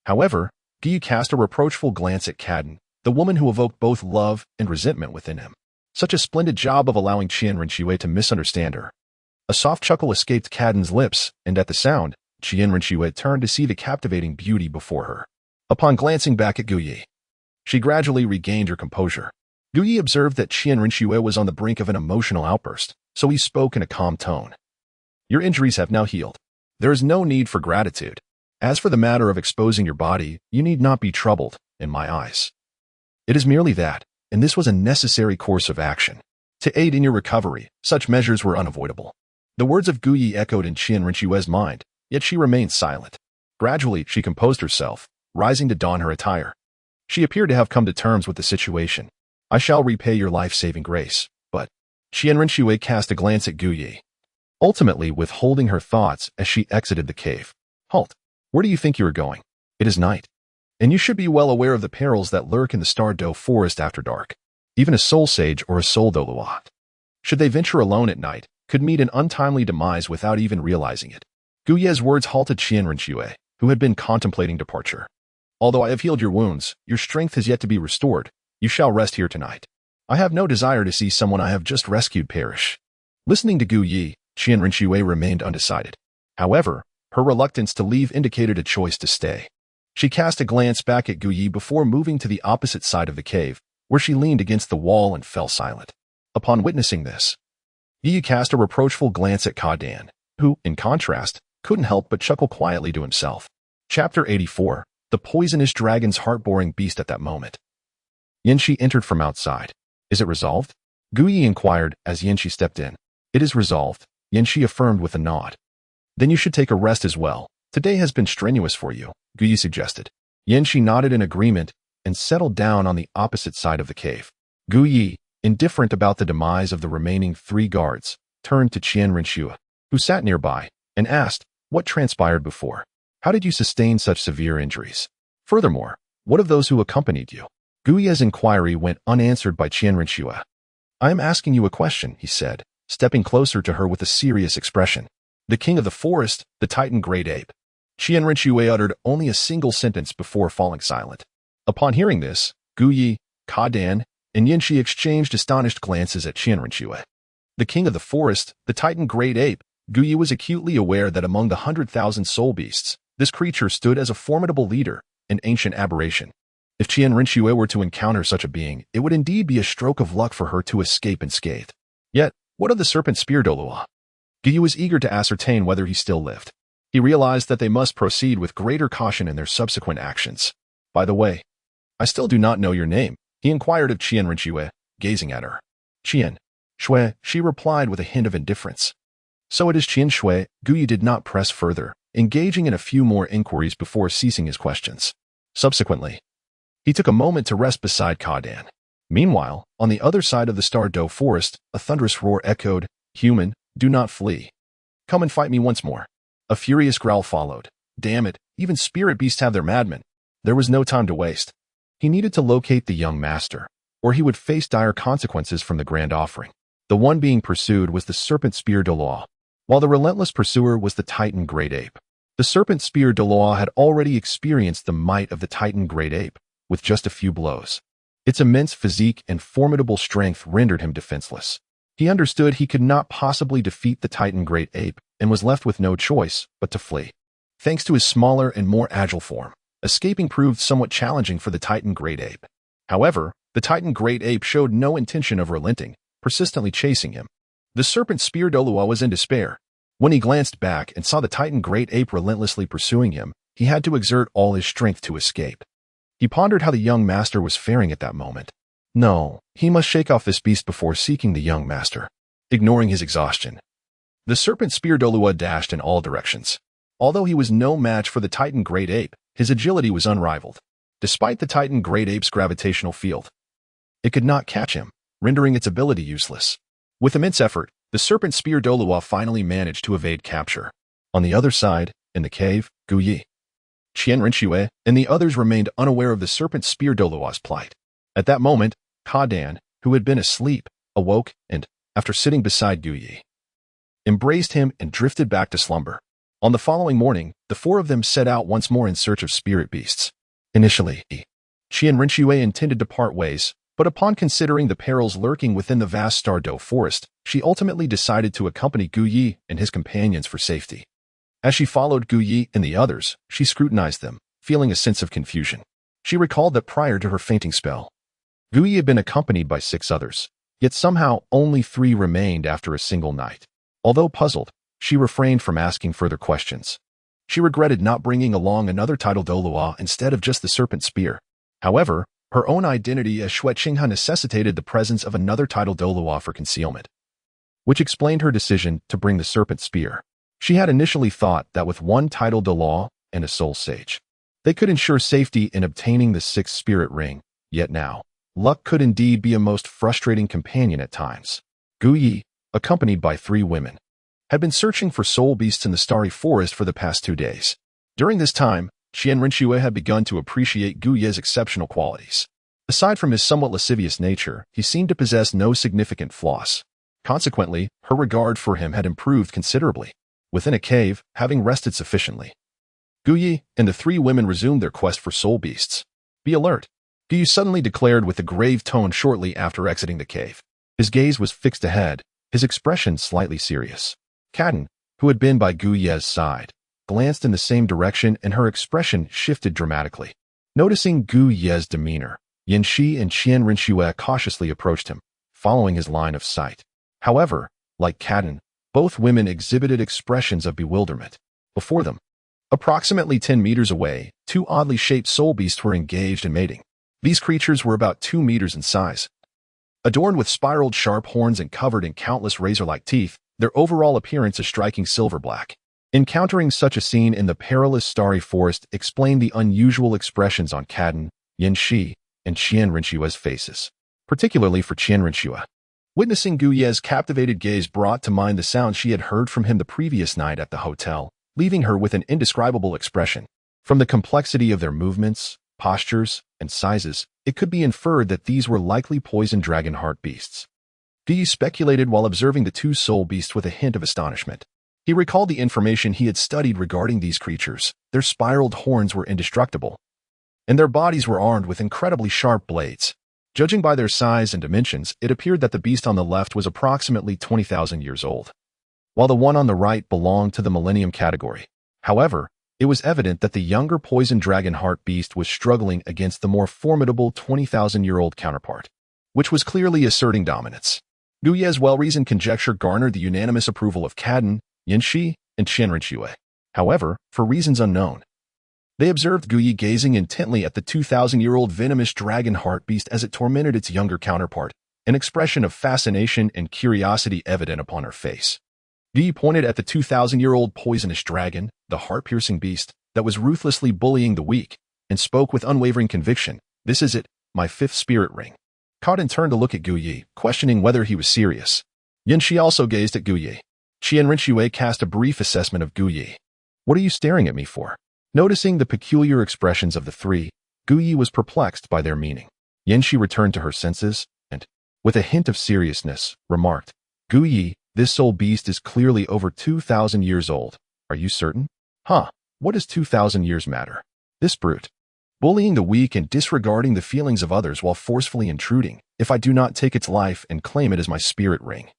However, Gu Yi cast a reproachful glance at Caden, the woman who evoked both love and resentment within him. Such a splendid job of allowing Qian Renxue to misunderstand her. A soft chuckle escaped Caden's lips, and at the sound, Qian Renxue turned to see the captivating beauty before her. Upon glancing back at Gu Yi, she gradually regained her composure. Gu Yi observed that Qian Renxue was on the brink of an emotional outburst, so he spoke in a calm tone. Your injuries have now healed. There is no need for gratitude. As for the matter of exposing your body, you need not be troubled, in my eyes. It is merely that, and this was a necessary course of action. To aid in your recovery, such measures were unavoidable. The words of Gu Yi echoed in Qian Renxue's mind, yet she remained silent. Gradually, she composed herself, rising to don her attire. She appeared to have come to terms with the situation. I shall repay your life-saving grace, but... Qian Renxue cast a glance at Gu Yi, ultimately withholding her thoughts as she exited the cave. Halt! Where do you think you are going? It is night, and you should be well aware of the perils that lurk in the Star-Do forest after dark. Even a soul sage or a soul Douluo, should they venture alone at night, could meet an untimely demise without even realizing it. Gu Yi's words halted Qian Renxue, who had been contemplating departure. Although I have healed your wounds, your strength has yet to be restored. You shall rest here tonight. I have no desire to see someone I have just rescued perish. Listening to Gu Yi, Qian Renxue remained undecided. However, her reluctance to leave indicated a choice to stay. She cast a glance back at Gu Yi before moving to the opposite side of the cave, where she leaned against the wall and fell silent. Upon witnessing this, Gu Yi cast a reproachful glance at Caden, who, in contrast, couldn't help but chuckle quietly to himself. Chapter 84. The poisonous dragon's heart-boring beast. At that moment, Yanxi entered from outside. Is it resolved? Gu Yi inquired as Yanxi stepped in. It is resolved, Yanxi affirmed with a nod. Then you should take a rest as well. Today has been strenuous for you, Gu Yi suggested. Yanxi nodded in agreement and settled down on the opposite side of the cave. Gu Yi, indifferent about the demise of the remaining 3 guards, turned to Qian Renxue, who sat nearby, and asked, What transpired before? How did you sustain such severe injuries? Furthermore, what of those who accompanied you? Guye's inquiry went unanswered by Qian Renxue. I am asking you a question, he said, stepping closer to her with a serious expression. The king of the forest, the Titan Great Ape. Qian Renxue uttered only a single sentence before falling silent. Upon hearing this, Guyi, Kadan, and Yanxi exchanged astonished glances at Qian Renxue. The king of the forest, the Titan Great Ape, Guyi was acutely aware that among the 100,000 soul beasts, this creature stood as a formidable leader, an ancient aberration. If Qian Renxue were to encounter such a being, it would indeed be a stroke of luck for her to escape unscathed. Yet, what of the serpent spear Douluo? Guyi was eager to ascertain whether he still lived. He realized that they must proceed with greater caution in their subsequent actions. By the way, I still do not know your name, he inquired of Qian Renxue, gazing at her. Qian Shui, she replied with a hint of indifference. So it is Qian Shui. Guyi did not press further, engaging in a few more inquiries before ceasing his questions. Subsequently, he took a moment to rest beside Kadan. Meanwhile, on the other side of the Star Doe forest, a thunderous roar echoed, "Human, do not flee. Come and fight me once more." A furious growl followed. Damn it, even spirit beasts have their madmen. There was no time to waste. He needed to locate the young master, or he would face dire consequences from the grand offering. The one being pursued was the serpent spear Douluo, while the relentless pursuer was the Titan Great Ape. The serpent spear Douluo had already experienced the might of the Titan Great Ape, with just a few blows. Its immense physique and formidable strength rendered him defenseless. He understood he could not possibly defeat the Titan Great Ape and was left with no choice but to flee. Thanks to his smaller and more agile form, escaping proved somewhat challenging for the Titan Great Ape. However, the Titan Great Ape showed no intention of relenting, persistently chasing him. The serpent spear Douluo was in despair. When he glanced back and saw the Titan Great Ape relentlessly pursuing him, he had to exert all his strength to escape. He pondered how the young master was faring at that moment. No, he must shake off this beast before seeking the young master. Ignoring his exhaustion, the serpent spear Douluo dashed in all directions. Although he was no match for the Titan Great Ape, his agility was unrivaled. Despite the Titan Great Ape's gravitational field, it could not catch him, rendering its ability useless. With immense effort, the serpent spear Douluo finally managed to evade capture. On the other side, in the cave, Guyi, Qian Renxue, and the others remained unaware of the serpent spear Douluo's plight. At that moment, Kadan, who had been asleep, awoke and, after sitting beside Guyi, embraced him and drifted back to slumber. On the following morning, the four of them set out once more in search of spirit beasts. Initially, Qian Renxue intended to part ways, but upon considering the perils lurking within the vast Star Doe forest, she ultimately decided to accompany Guyi and his companions for safety. As she followed Guyi and the others, she scrutinized them, feeling a sense of confusion. She recalled that prior to her fainting spell, Guyi had been accompanied by 6 others, yet somehow only 3 remained after a single night. Although puzzled, she refrained from asking further questions. She regretted not bringing along another title Douluo instead of just the serpent spear. However, her own identity as Zhu Zhuqing necessitated the presence of another title Douluo for concealment, which explained her decision to bring the serpent spear. She had initially thought that with one title Douluo and a soul sage, they could ensure safety in obtaining the 6th spirit ring, yet now, luck could indeed be a most frustrating companion at times. Guyi, accompanied by 3 women, had been searching for soul beasts in the starry forest for the past 2 days. During this time, Qian Renxue had begun to appreciate Guye's exceptional qualities. Aside from his somewhat lascivious nature, he seemed to possess no significant flaws. Consequently, her regard for him had improved considerably. Within a cave, having rested sufficiently, Guyi and the 3 women resumed their quest for soul beasts. Be alert, Guyi suddenly declared with a grave tone shortly after exiting the cave. His gaze was fixed ahead, his expression slightly serious. Kadan, who had been by Guye's side, glanced in the same direction and her expression shifted dramatically. Noticing Guye's demeanor, Yanxi and Qian Renxue cautiously approached him, following his line of sight. However, like Kadan, both women exhibited expressions of bewilderment. Before them, approximately 10 meters away, 2 oddly shaped soul beasts were engaged in mating. These creatures were about 2 meters in size. Adorned with spiraled sharp horns and covered in countless razor-like teeth, their overall appearance a striking silver black. Encountering such a scene in the perilous starry forest explained the unusual expressions on Kadan, Yanxi, and Qian Renshue's faces, particularly for Qian Renxue. Witnessing Guye's captivated gaze brought to mind the sounds she had heard from him the previous night at the hotel, leaving her with an indescribable expression. From the complexity of their movements, postures, and sizes, it could be inferred that these were likely poison dragon heart beasts. Guyi speculated while observing the two soul beasts with a hint of astonishment. He recalled the information he had studied regarding these creatures. Their spiraled horns were indestructible, and their bodies were armed with incredibly sharp blades. Judging by their size and dimensions, it appeared that the beast on the left was approximately 20,000 years old, while the one on the right belonged to the millennium category. However, it was evident that the younger poison dragon heart beast was struggling against the more formidable 20,000-year-old counterpart, which was clearly asserting dominance. Guyi's well-reasoned conjecture garnered the unanimous approval of Caden, Yanxi, and Qian Renxue. However, for reasons unknown, they observed Guyi gazing intently at the 2,000-year-old venomous dragon heart beast as it tormented its younger counterpart, an expression of fascination and curiosity evident upon her face. Guyi pointed at the 2,000-year-old poisonous dragon, the heart-piercing beast, that was ruthlessly bullying the weak, and spoke with unwavering conviction, "This is it, my fifth spirit ring." Caden turned to look at Guyi, questioning whether he was serious. Yanxi also gazed at Guyi. Qian Renxue cast a brief assessment of Guyi. "What are you staring at me for?" Noticing the peculiar expressions of the three, Guyi was perplexed by their meaning. Yanxi returned to her senses, and, with a hint of seriousness, remarked, "Guyi, this soul beast is clearly over 2,000 years old. Are you certain?" "Huh, what does 2,000 years matter? This brute, bullying the weak and disregarding the feelings of others while forcefully intruding, if I do not take its life and claim it as my spirit ring,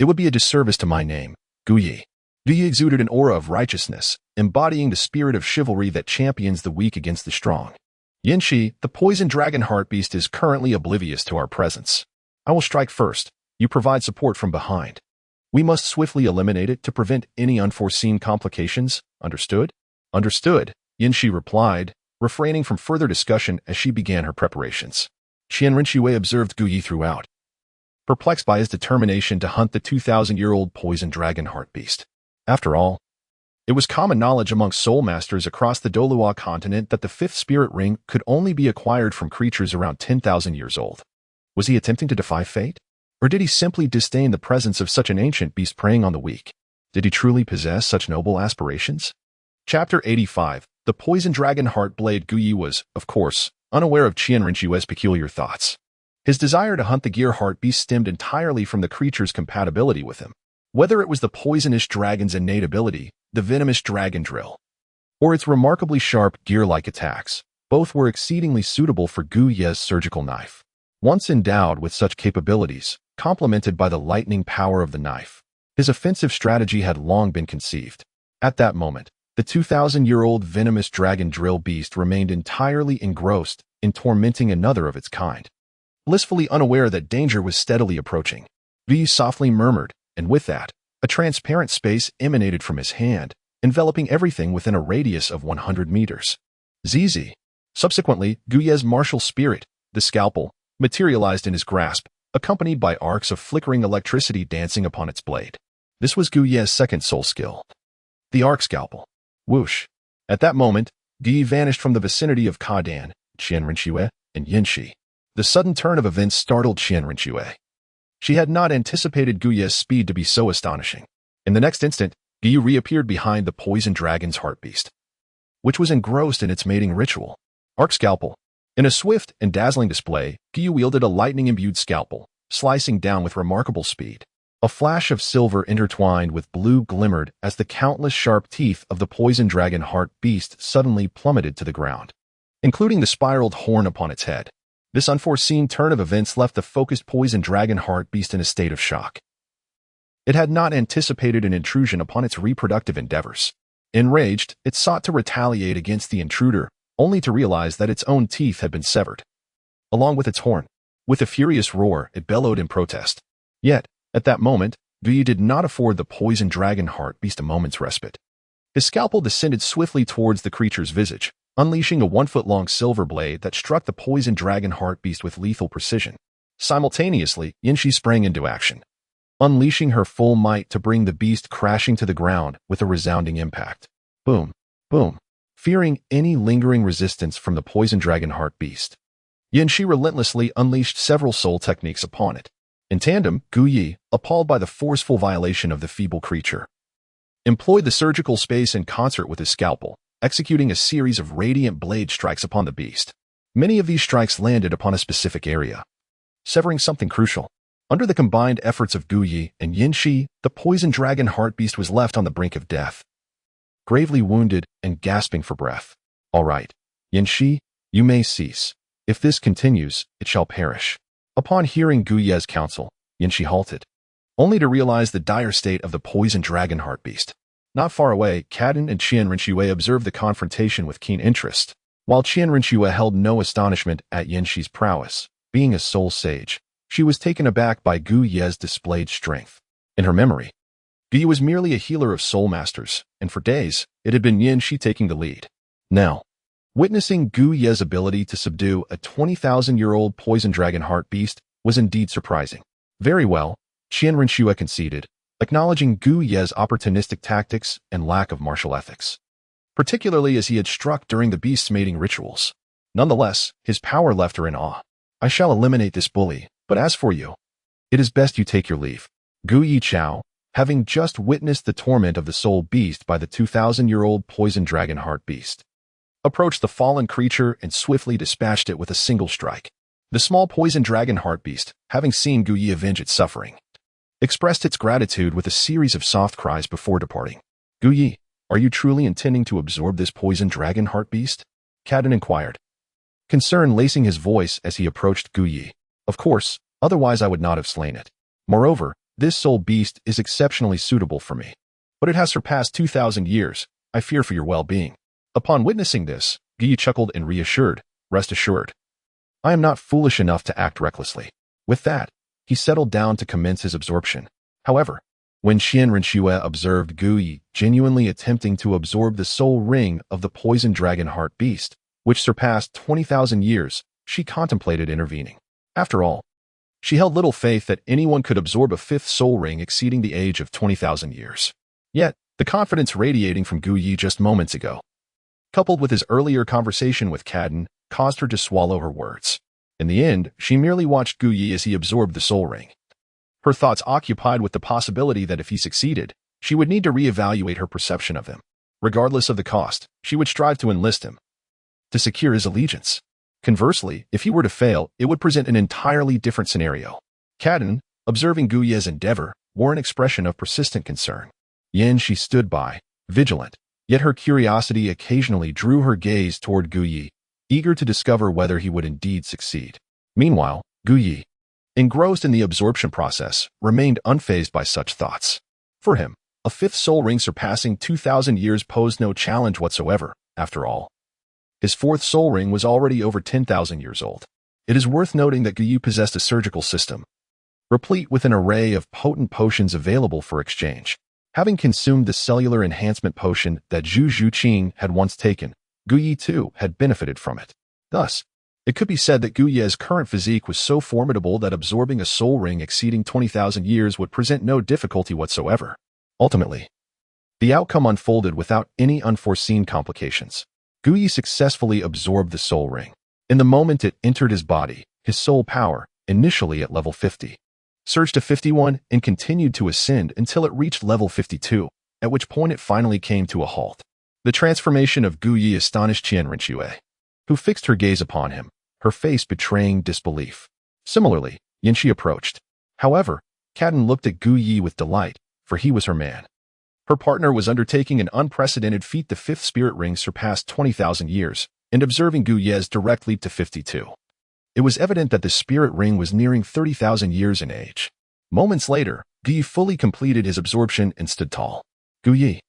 it would be a disservice to my name, Guyi." Guyi exuded an aura of righteousness, embodying the spirit of chivalry that champions the weak against the strong. "Yanxi, the poison dragon heart beast is currently oblivious to our presence. I will strike first. You provide support from behind. We must swiftly eliminate it to prevent any unforeseen complications. Understood?" "Understood," Yanxi replied, refraining from further discussion as she began her preparations. Qian Renxue observed Guyi throughout, perplexed by his determination to hunt the 2,000-year-old poison dragon heart beast. After all, it was common knowledge among soul masters across the Douluo continent that the fifth spirit ring could only be acquired from creatures around 10,000 years old. Was he attempting to defy fate? Or did he simply disdain the presence of such an ancient beast preying on the weak? Did he truly possess such noble aspirations? Chapter 85. The Poison Dragon Heart Blade. Guyi was, of course, unaware of Qian Renxue's peculiar thoughts. His desire to hunt the gear heart beast stemmed entirely from the creature's compatibility with him. Whether it was the poisonous dragon's innate ability, the venomous dragon drill, or its remarkably sharp, gear-like attacks, both were exceedingly suitable for Guyi's surgical knife. Once endowed with such capabilities, complemented by the lightning power of the knife, his offensive strategy had long been conceived. At that moment, the 2,000-year-old venomous dragon drill beast remained entirely engrossed in tormenting another of its kind. Blissfully unaware that danger was steadily approaching, Guyi softly murmured, and with that, a transparent space emanated from his hand, enveloping everything within a radius of 100 meters. ZZ. Subsequently, Guyi's martial spirit, the Scalpel, materialized in his grasp, accompanied by arcs of flickering electricity dancing upon its blade. This was Guyi's second soul skill, the Arc Scalpel. Whoosh. At that moment, Guyi vanished from the vicinity of Caden, Qian Renxue, and Yanxi. The sudden turn of events startled Qian Renxue. She had not anticipated Guyi's speed to be so astonishing. In the next instant, Guyi reappeared behind the poison dragon's heart beast, which was engrossed in its mating ritual. Arc Scalpel. In a swift and dazzling display, Guyi wielded a lightning-imbued scalpel, slicing down with remarkable speed. A flash of silver intertwined with blue glimmered as the countless sharp teeth of the poison dragon heart beast suddenly plummeted to the ground, including the spiraled horn upon its head. This unforeseen turn of events left the focused poison dragon heart beast in a state of shock. It had not anticipated an intrusion upon its reproductive endeavors. Enraged, it sought to retaliate against the intruder, only to realize that its own teeth had been severed, along with its horn. With a furious roar, it bellowed in protest. Yet, at that moment, Guyi did not afford the poison dragon heart beast a moment's respite. His scalpel descended swiftly towards the creature's visage, unleashing a 1-foot-long silver blade that struck the poison dragon heart beast with lethal precision. Simultaneously, Yanxi sprang into action, unleashing her full might to bring the beast crashing to the ground with a resounding impact. Boom, boom. Fearing any lingering resistance from the poison dragon heart beast, Yanxi relentlessly unleashed several soul techniques upon it. In tandem, Guyi, appalled by the forceful violation of the feeble creature, employed the surgical space in concert with his scalpel, executing a series of radiant blade strikes upon the beast. Many of these strikes landed upon a specific area, severing something crucial. Under the combined efforts of Gu Yi and Yin Shi, the poison dragon heart beast was left on the brink of death, gravely wounded and gasping for breath. All right, Yin Shi, you may cease. If this continues, it shall perish. Upon hearing Gu Ye's counsel, Yin Shi halted, only to realize the dire state of the poison dragon heart beast. Not far away, Qian and Qian Renxue observed the confrontation with keen interest, while Qian Renxue held no astonishment at Yin Shi's prowess. Being a soul sage, she was taken aback by Gu Ye's displayed strength. In her memory, Gu Ye was merely a healer of soul masters, and for days, it had been Yin Shi taking the lead. Now, witnessing Gu Ye's ability to subdue a 20,000-year-old poison dragon heart beast was indeed surprising. Very well, Qian Renxue conceded, acknowledging Gu Ye's opportunistic tactics and lack of martial ethics, particularly as he had struck during the beast's mating rituals. Nonetheless, his power left her in awe. I shall eliminate this bully, but as for you, it is best you take your leave. Gu Yi Chao, having just witnessed the torment of the soul beast by the 2,000-year-old poison dragon heart beast, approached the fallen creature and swiftly dispatched it with a single strike. The small poison dragon heart beast, having seen Gu Yi avenge its suffering, expressed its gratitude with a series of soft cries before departing. Gu Yi, are you truly intending to absorb this poison dragon heart beast? Qian inquired, concern lacing his voice as he approached Gu Yi. Of course, otherwise I would not have slain it. Moreover, this soul beast is exceptionally suitable for me. But it has surpassed 2,000 years. I fear for your well-being. Upon witnessing this, Gu Yi chuckled and reassured, rest assured, I am not foolish enough to act recklessly. With that, he settled down to commence his absorption. However, when Qian Renxue observed Gu Yi genuinely attempting to absorb the soul ring of the poison dragon heart beast, which surpassed 20,000 years, she contemplated intervening. After all, she held little faith that anyone could absorb a fifth soul ring exceeding the age of 20,000 years. Yet, the confidence radiating from Gu Yi just moments ago, coupled with his earlier conversation with Qian, caused her to swallow her words. In the end, she merely watched Gu Yi as he absorbed the soul ring, her thoughts occupied with the possibility that if he succeeded, she would need to reevaluate her perception of him. Regardless of the cost, she would strive to enlist him, to secure his allegiance. Conversely, if he were to fail, it would present an entirely different scenario. Qian, observing Gu Ye's endeavor, wore an expression of persistent concern. Yin Shi stood by, vigilant, yet her curiosity occasionally drew her gaze toward Gu Yi, eager to discover whether he would indeed succeed. Meanwhile, Gu Yi, engrossed in the absorption process, remained unfazed by such thoughts. For him, a fifth soul ring surpassing 2,000 years posed no challenge whatsoever, after all. His fourth soul ring was already over 10,000 years old. It is worth noting that Gu Yi possessed a surgical system, replete with an array of potent potions available for exchange. Having consumed the cellular enhancement potion that Zhu Zhuqing had once taken, Gu Yi too had benefited from it. Thus, it could be said that Gu Ye's current physique was so formidable that absorbing a soul ring exceeding 20,000 years would present no difficulty whatsoever. Ultimately, the outcome unfolded without any unforeseen complications. Gu Yi successfully absorbed the soul ring. In the moment it entered his body, his soul power, initially at level 50, surged to 51 and continued to ascend until it reached level 52, at which point it finally came to a halt. The transformation of Gu Yi astonished Qian Renxue, who fixed her gaze upon him, her face betraying disbelief. Similarly, Yin Shi approached. However, Qian looked at Gu Yi with delight, for he was her man. Her partner was undertaking an unprecedented feat. The fifth spirit ring surpassed 20,000 years, and observing Gu Ye's direct leap to 52. It was evident that the spirit ring was nearing 30,000 years in age. Moments later, Gu Yi fully completed his absorption and stood tall. Gu Yi,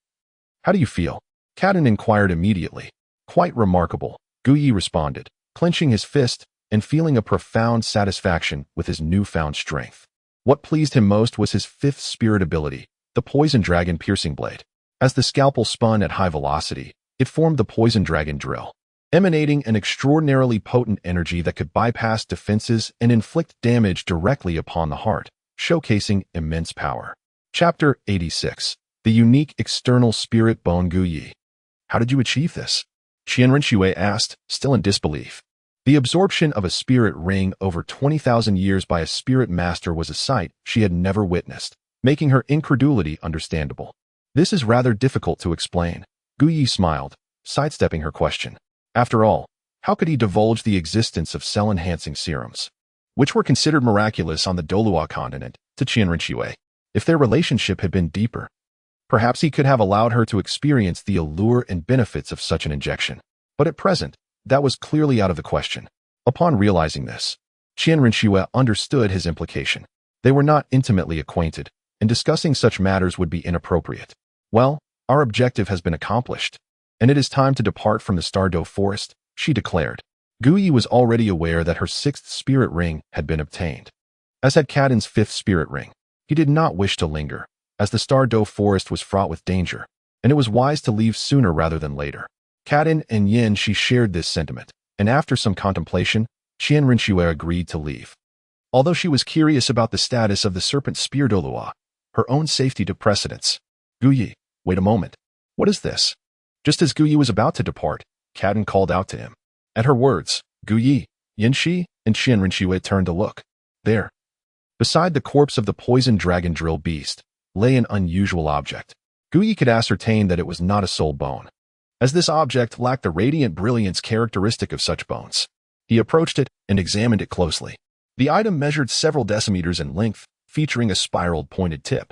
how do you feel? Qian inquired immediately. Quite remarkable, Gu Yi responded, clenching his fist and feeling a profound satisfaction with his newfound strength. What pleased him most was his fifth spirit ability, the poison dragon piercing blade. As the scalpel spun at high velocity, it formed the poison dragon drill, emanating an extraordinarily potent energy that could bypass defenses and inflict damage directly upon the heart, showcasing immense power. Chapter 86. The Unique External Spirit Bone. Gu Yi, how did you achieve this? Qian Renxue asked, still in disbelief. The absorption of a spirit ring over 20,000 years by a spirit master was a sight she had never witnessed, making her incredulity understandable. This is rather difficult to explain. Gu Yi smiled, sidestepping her question. After all, how could he divulge the existence of cell-enhancing serums, which were considered miraculous on the Douluo continent, to Qian Renxue? If their relationship had been deeper, perhaps he could have allowed her to experience the allure and benefits of such an injection. But at present, that was clearly out of the question. Upon realizing this, Qian Renxue understood his implication. They were not intimately acquainted, and discussing such matters would be inappropriate. Well, our objective has been accomplished, and it is time to depart from the Stardow Forest, she declared. Gu Yi was already aware that her 6th spirit ring had been obtained, as had Caden's 5th spirit ring. He did not wish to linger, as the Stardow Forest was fraught with danger, and it was wise to leave sooner rather than later. Caden and Yin Shi shared this sentiment, and after some contemplation, Qian Renxue agreed to leave. Although she was curious about the status of the Serpent Spear Douluo, her own safety took precedence. Gu Yi, wait a moment. What is this? Just as Gu Yi was about to depart, Caden called out to him. At her words, Gu Yi, Yin Shi, and Qian Renxue turned to look. There, beside the corpse of the poison dragon drill beast, lay an unusual object. Gu Yi could ascertain that it was not a soul bone, as this object lacked the radiant brilliance characteristic of such bones. He approached it and examined it closely. The item measured several decimeters in length, featuring a spiraled pointed tip,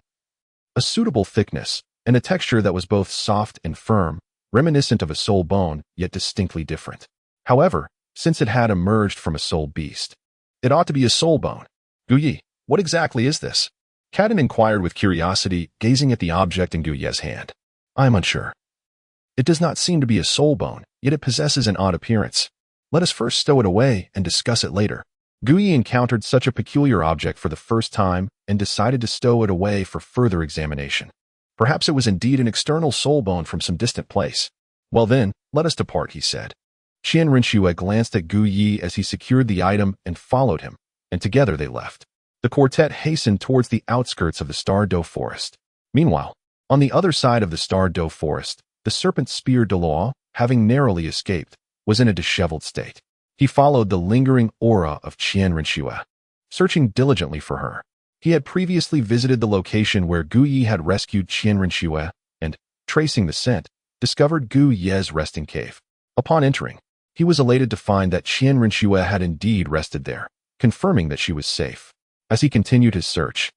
a suitable thickness, and a texture that was both soft and firm, reminiscent of a soul bone, yet distinctly different. However, since it had emerged from a soul beast, it ought to be a soul bone. Gu Yi, what exactly is this? Caden inquired with curiosity, gazing at the object in Gu Ye's hand. I am unsure. It does not seem to be a soul bone, yet it possesses an odd appearance. Let us first stow it away and discuss it later. Gu Yi encountered such a peculiar object for the first time and decided to stow it away for further examination. Perhaps it was indeed an external soul bone from some distant place. Well then, let us depart, he said. Qian Renxue glanced at Gu Yi as he secured the item and followed him, and together they left. The quartet hastened towards the outskirts of the Stardow Forest. Meanwhile, on the other side of the Stardow Forest, the Serpent Spear Douluo, having narrowly escaped, was in a disheveled state. He followed the lingering aura of Qian Renxue, searching diligently for her. He had previously visited the location where Gu Yi had rescued Qian Renxue and, tracing the scent, discovered Gu Ye's resting cave. Upon entering, he was elated to find that Qian Renxue had indeed rested there, confirming that she was safe. As he continued his search,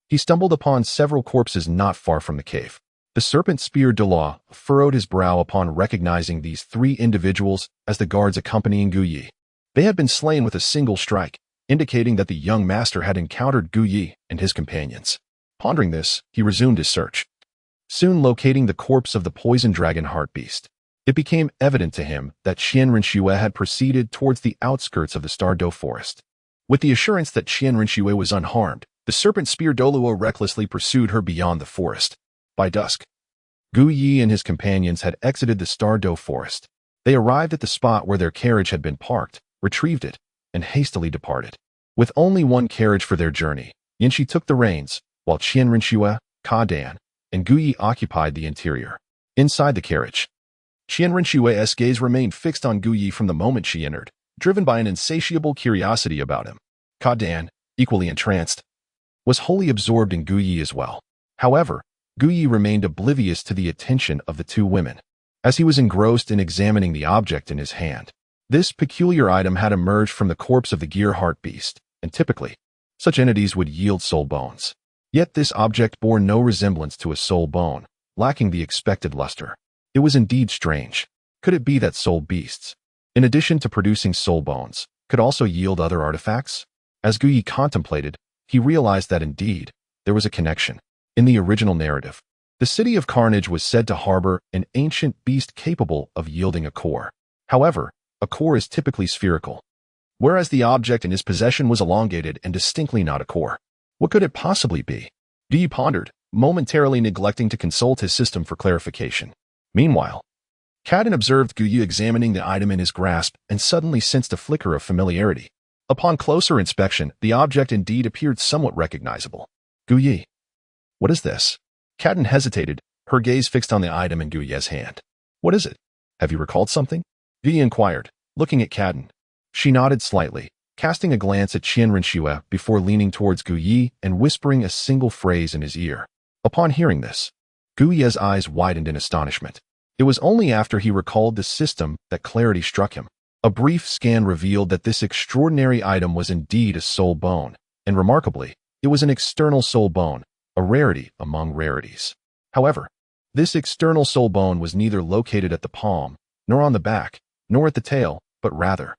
he stumbled upon several corpses not far from the cave. The Serpent Spear Douluo furrowed his brow upon recognizing these 3 individuals as the guards accompanying Gu Yi. They had been slain with a single strike, indicating that the young master had encountered Gu Yi and his companions. Pondering this, he resumed his search, soon locating the corpse of the poison dragon heart beast. It became evident to him that Qian Renxue had proceeded towards the outskirts of the Stardow Forest. With the assurance that Qian Renxue was unharmed, the Serpent Spear Douluo recklessly pursued her beyond the forest. By dusk, Gu Yi and his companions had exited the Stardow Forest. They arrived at the spot where their carriage had been parked, retrieved it, and hastily departed. With only one carriage for their journey, Yin Shi took the reins, while Qian Renxue, Caden, and Gu Yi occupied the interior. Inside the carriage, Qian Renshue's gaze remained fixed on Gu Yi from the moment she entered, driven by an insatiable curiosity about him. Caden, equally entranced, was wholly absorbed in Gu Yi as well. However, Gu Yi remained oblivious to the attention of the 2 women, as he was engrossed in examining the object in his hand. This peculiar item had emerged from the corpse of the gear heart beast, and typically, such entities would yield soul bones. Yet this object bore no resemblance to a soul bone, lacking the expected luster. It was indeed strange. Could it be that soul beasts, in addition to producing soul bones, could also yield other artifacts? As Gu Yi contemplated, he realized that indeed, there was a connection. In the original narrative, the city of Carnage was said to harbor an ancient beast capable of yielding a core. However, a core is typically spherical, whereas the object in his possession was elongated and distinctly not a core. What could it possibly be? Gu Yi pondered, momentarily neglecting to consult his system for clarification. Meanwhile, Caden observed Gu Yi examining the item in his grasp and suddenly sensed a flicker of familiarity. Upon closer inspection, the object indeed appeared somewhat recognizable. Gu Yi, what is this? Caden hesitated, her gaze fixed on the item in Gu Ye's hand. What is it? Have you recalled something? Gu Yi inquired, looking at Caden. She nodded slightly, casting a glance at Qian Renxue before leaning towards Gu Yi and whispering a single phrase in his ear. Upon hearing this, Gu Ye's eyes widened in astonishment. It was only after he recalled the system that clarity struck him. A brief scan revealed that this extraordinary item was indeed a soul bone, and remarkably, it was an external soul bone, a rarity among rarities. However, this external soul bone was neither located at the palm, nor on the back, nor at the tail, but rather.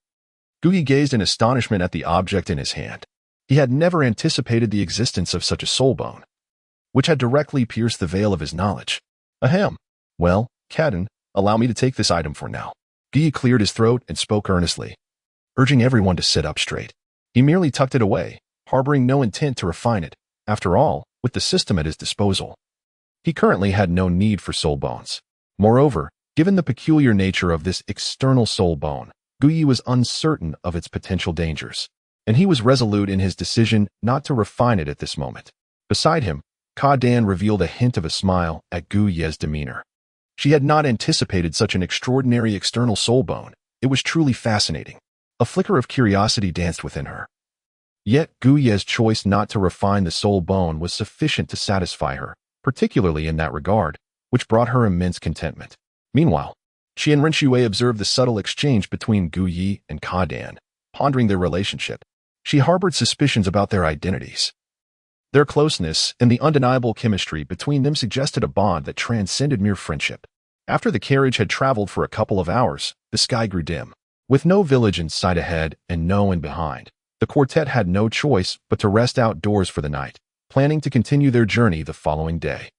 Gu Ye gazed in astonishment at the object in his hand. He had never anticipated the existence of such a soul bone, which had directly pierced the veil of his knowledge. Ahem. Well, Cadden, allow me to take this item for now. Gu Ye cleared his throat and spoke earnestly, urging everyone to sit up straight. He merely tucked it away, harboring no intent to refine it. After all, with the system at his disposal, he currently had no need for soul bones. Moreover, given the peculiar nature of this external soul bone, Gu Ye was uncertain of its potential dangers, and he was resolute in his decision not to refine it at this moment. Beside him, Ka Dan revealed a hint of a smile at Gu Ye's demeanor. She had not anticipated such an extraordinary external soul bone. It was truly fascinating. A flicker of curiosity danced within her. Yet Gu Ye's choice not to refine the soul bone was sufficient to satisfy her, particularly in that regard, which brought her immense contentment. Meanwhile, Qian Renxue observed the subtle exchange between Gu Ye and Ka Dan, pondering their relationship. She harbored suspicions about their identities. Their closeness and the undeniable chemistry between them suggested a bond that transcended mere friendship. After the carriage had traveled for a couple of hours, the sky grew dim. With no village in sight ahead and no one behind, the quartet had no choice but to rest outdoors for the night, planning to continue their journey the following day.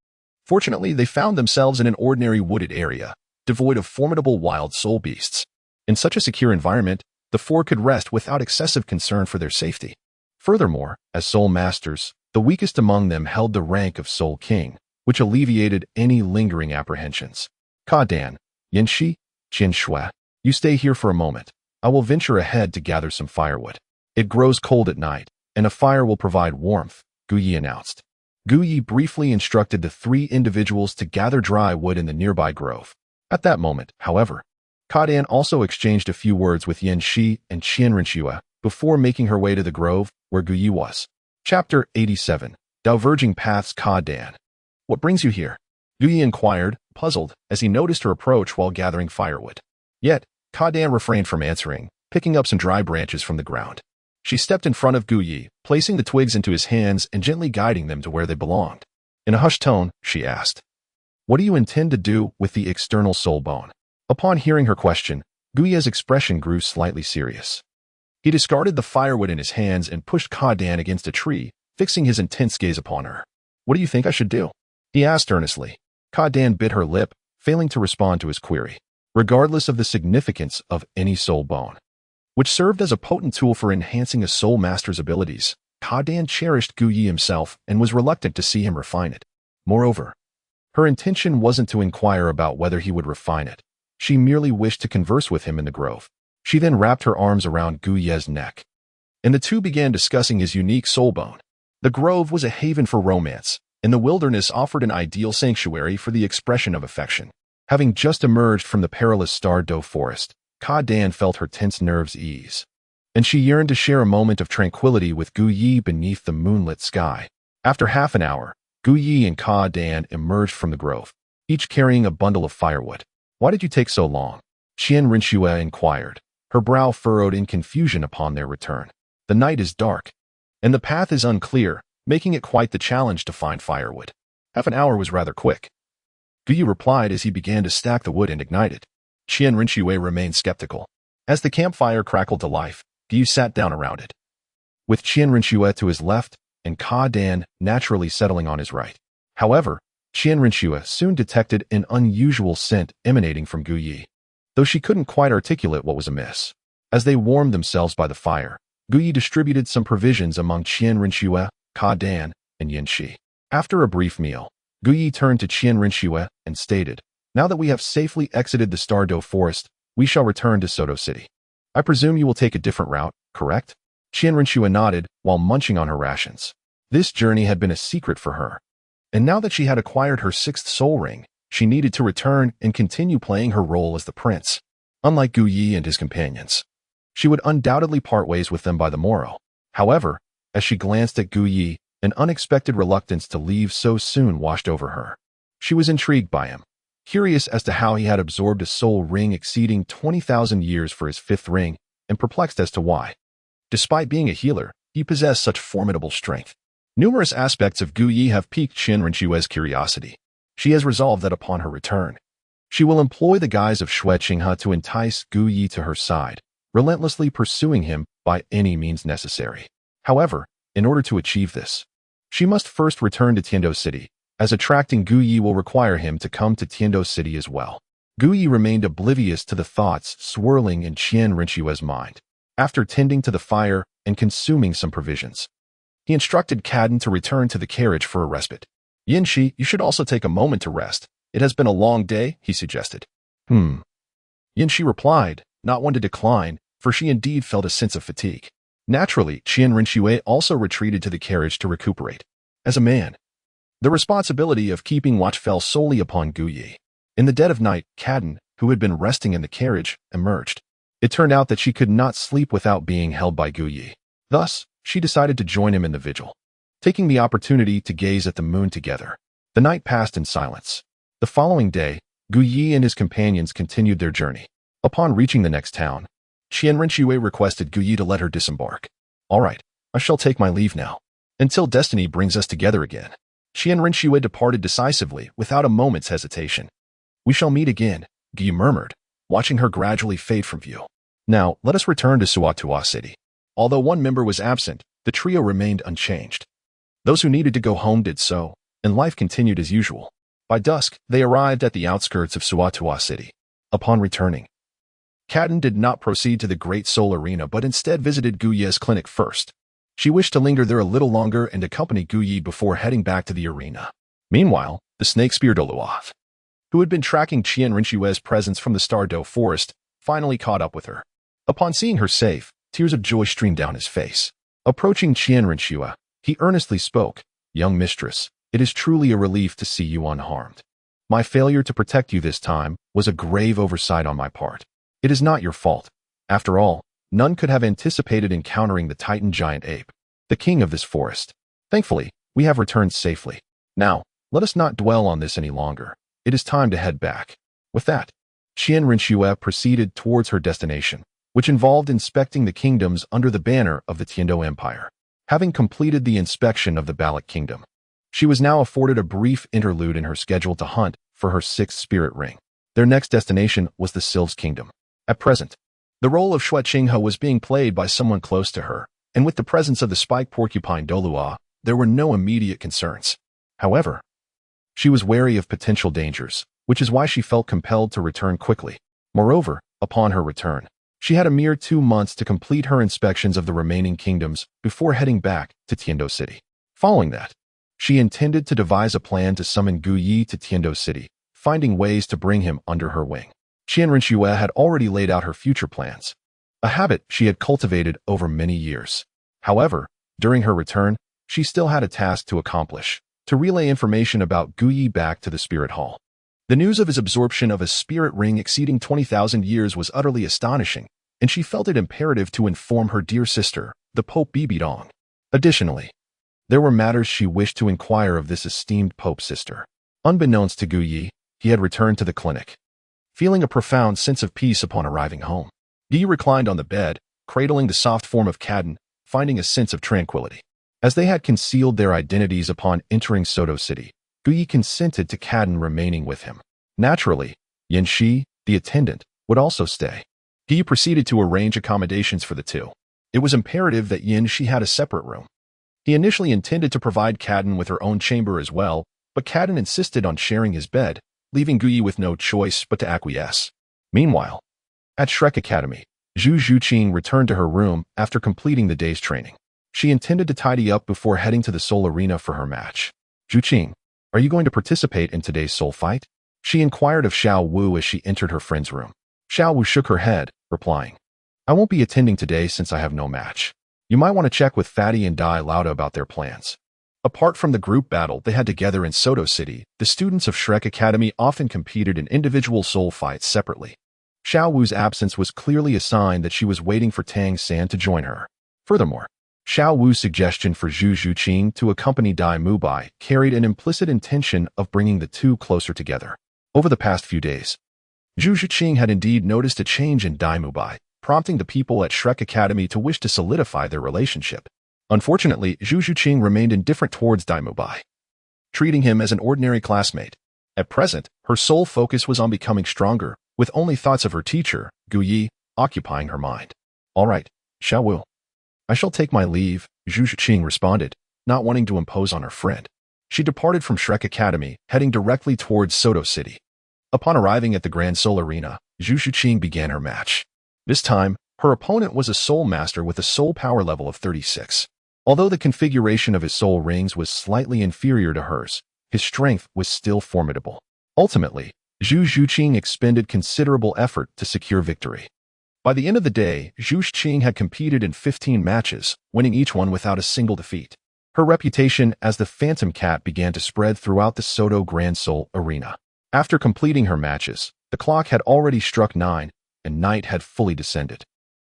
Fortunately, they found themselves in an ordinary wooded area, devoid of formidable wild soul beasts. In such a secure environment, the four could rest without excessive concern for their safety. Furthermore, as soul masters, the weakest among them held the rank of Soul King, which alleviated any lingering apprehensions. Ka Dan, Yanxi, Qian Renxue, you stay here for a moment. I will venture ahead to gather some firewood. It grows cold at night, and a fire will provide warmth, Gu Ye announced. Gu Ye briefly instructed the three individuals to gather dry wood in the nearby grove. At that moment, however, Ka Dan also exchanged a few words with Yanxi and Qian Renxue before making her way to the grove where Gu Ye was. Chapter 87. Diverging Paths. Ka Dan. What brings you here? Gu Ye inquired, puzzled, as he noticed her approach while gathering firewood. Yet, Ka Dan refrained from answering, picking up some dry branches from the ground. She stepped in front of Gu Ye, placing the twigs into his hands and gently guiding them to where they belonged. In a hushed tone, she asked, "What do you intend to do with the external soul bone?" Upon hearing her question, Gu Ye's expression grew slightly serious. He discarded the firewood in his hands and pushed Ka Dan against a tree, fixing his intense gaze upon her. "What do you think I should do?" he asked earnestly. Ka Dan bit her lip, failing to respond to his query. Regardless of the significance of any soul bone, which served as a potent tool for enhancing a soul master's abilities, Ka Dan cherished Gu Ye himself and was reluctant to see him refine it. Moreover, her intention wasn't to inquire about whether he would refine it. She merely wished to converse with him in the grove. She then wrapped her arms around Gu Ye's neck, and the two began discussing his unique soul bone. The grove was a haven for romance, and the wilderness offered an ideal sanctuary for the expression of affection. Having just emerged from the perilous Douluo forest, Ka Dan felt her tense nerves ease, and she yearned to share a moment of tranquility with Gu Ye beneath the moonlit sky. After half an hour, Gu Ye and Ka Dan emerged from the grove, each carrying a bundle of firewood. "Why did you take so long?" Qian Renxue inquired, her brow furrowed in confusion upon their return. "The night is dark, and the path is unclear, making it quite the challenge to find firewood." "Half an hour was rather quick," Gu Ye replied as he began to stack the wood and ignite it. Qian Renxue remained skeptical. As the campfire crackled to life, Gu Ye sat down around it, with Qian Renxue to his left and Ka Dan naturally settling on his right. However, Qian Renxue soon detected an unusual scent emanating from Gu Ye, though she couldn't quite articulate what was amiss. As they warmed themselves by the fire, Gu Ye distributed some provisions among Qian Renxue, Ka Dan, and Yanxi. After a brief meal, Gu Ye turned to Qian Renxue and stated, "Now that we have safely exited the Douluo forest, we shall return to Soto City. I presume you will take a different route, correct?" Qian Renxue nodded while munching on her rations. This journey had been a secret for her, and now that she had acquired her 6th soul ring, she needed to return and continue playing her role as the prince. Unlike Gu Ye and his companions, she would undoubtedly part ways with them by the morrow. However, as she glanced at Gu Ye, an unexpected reluctance to leave so soon washed over her. She was intrigued by him, curious as to how he had absorbed a soul ring exceeding 20,000 years for his fifth ring, and perplexed as to why. Despite being a healer, he possessed such formidable strength. Numerous aspects of Gu Yi have piqued Qian Renxue's curiosity. She has resolved that upon her return, she will employ the guise of Xue Qinghe to entice Gu Yi to her side, relentlessly pursuing him by any means necessary. However, in order to achieve this, she must first return to Tiando City, as attracting Gu Yi will require him to come to Tiando City as well. Gu Yi remained oblivious to the thoughts swirling in Qian Renxue's mind. After tending to the fire and consuming some provisions, he instructed Cadden to return to the carriage for a respite. Yanxi, you should also take a moment to rest. It has been a long day, he suggested. Yanxi replied, not one to decline, for she indeed felt a sense of fatigue. Naturally, Qian Renxue also retreated to the carriage to recuperate. As a man, the responsibility of keeping watch fell solely upon Gu Yi. In the dead of night, Cadden, who had been resting in the carriage, emerged. It turned out that she could not sleep without being held by Gu Yi. Thus, she decided to join him in the vigil, taking the opportunity to gaze at the moon together. The night passed in silence. The following day, Gu Yi and his companions continued their journey. Upon reaching the next town, Qian Renxue requested Gu Yi to let her disembark. All right, I shall take my leave now, until destiny brings us together again. Qian Renxue departed decisively, without a moment's hesitation. We shall meet again, Gu Yi murmured, watching her gradually fade from view. Now, let us return to Suatua City. Although one member was absent, the trio remained unchanged. Those who needed to go home did so, and life continued as usual. By dusk, they arrived at the outskirts of Suatua City. Upon returning, Cadden did not proceed to the Great Soul Arena but instead visited Gu Yi's clinic first. She wished to linger there a little longer and accompany Gu Yi before heading back to the arena. Meanwhile, the snake spear Douluo, who had been tracking Qian Renxue's presence from the Stardow Forest, finally caught up with her. Upon seeing her safe, tears of joy streamed down his face. Approaching Qian Renxue, he earnestly spoke, "Young mistress, it is truly a relief to see you unharmed. My failure to protect you this time was a grave oversight on my part. It is not your fault. After all, none could have anticipated encountering the Titan giant ape, the king of this forest. Thankfully, we have returned safely. Now, let us not dwell on this any longer. It is time to head back." With that, Qian Renxue proceeded towards her destination, which involved inspecting the kingdoms under the banner of the Tiando Empire. Having completed the inspection of the Balak Kingdom, she was now afforded a brief interlude in her schedule to hunt for her sixth spirit ring. Their next destination was the Sylph's Kingdom. At present, the role of Xue Qinghe was being played by someone close to her, and with the presence of the spike porcupine Douluo, there were no immediate concerns. However, she was wary of potential dangers, which is why she felt compelled to return quickly. Moreover, upon her return, she had a mere 2 months to complete her inspections of the remaining kingdoms before heading back to Tiando City. Following that, she intended to devise a plan to summon Gu Yi to Tiando City, finding ways to bring him under her wing. Qian Renxue had already laid out her future plans, a habit she had cultivated over many years. However, during her return, she still had a task to accomplish, to relay information about Gu Yi back to the Spirit Hall. The news of his absorption of a spirit ring exceeding 20,000 years was utterly astonishing, and she felt it imperative to inform her dear sister, the Pope Bibi Dong. Additionally, there were matters she wished to inquire of this esteemed Pope sister. Unbeknownst to Gu Yi, he had returned to the clinic, feeling a profound sense of peace upon arriving home. Gu Yi reclined on the bed, cradling the soft form of Cadden, finding a sense of tranquility. As they had concealed their identities upon entering Soto City, Gu Yi consented to Cadden remaining with him. Naturally, Yanxi, the attendant, would also stay. Gu Yi proceeded to arrange accommodations for the two. It was imperative that Yanxi had a separate room. He initially intended to provide Cadden with her own chamber as well, but Cadden insisted on sharing his bed, leaving Gu Yi with no choice but to acquiesce. Meanwhile, at Shrek Academy, Zhu Zhuqing returned to her room after completing the day's training. She intended to tidy up before heading to the Soul Arena for her match. "Zhuqing, are you going to participate in today's soul fight?" she inquired of Xiao Wu as she entered her friend's room. Xiao Wu shook her head, replying, "I won't be attending today since I have no match. You might want to check with Fatty and Dai Lauda about their plans." Apart from the group battle they had together in Soto City, the students of Shrek Academy often competed in individual soul fights separately. Xiao Wu's absence was clearly a sign that she was waiting for Tang San to join her. Furthermore, Xiao Wu's suggestion for Zhu Zhuqing to accompany Dai Mubai carried an implicit intention of bringing the two closer together. Over the past few days, Zhu Zhuqing had indeed noticed a change in Dai Mubai, prompting the people at Shrek Academy to wish to solidify their relationship. Unfortunately, Zhu Zhuqing remained indifferent towards Dai Mubai, treating him as an ordinary classmate. At present, her sole focus was on becoming stronger, with only thoughts of her teacher, Gu Yi, occupying her mind. All right, Xiao Wu. I shall take my leave, Zhu Zhuqing responded, not wanting to impose on her friend. She departed from Shrek Academy, heading directly towards Soto City. Upon arriving at the Grand Soul Arena, Zhu Zhuqing began her match. This time, her opponent was a soul master with a soul power level of 36. Although the configuration of his soul rings was slightly inferior to hers, his strength was still formidable. Ultimately, Zhu Zhuqing expended considerable effort to secure victory. By the end of the day, Zhu Zhuqing had competed in 15 matches, winning each one without a single defeat. Her reputation as the Phantom Cat began to spread throughout the Soto Grand Soul Arena. After completing her matches, the clock had already struck 9, and night had fully descended.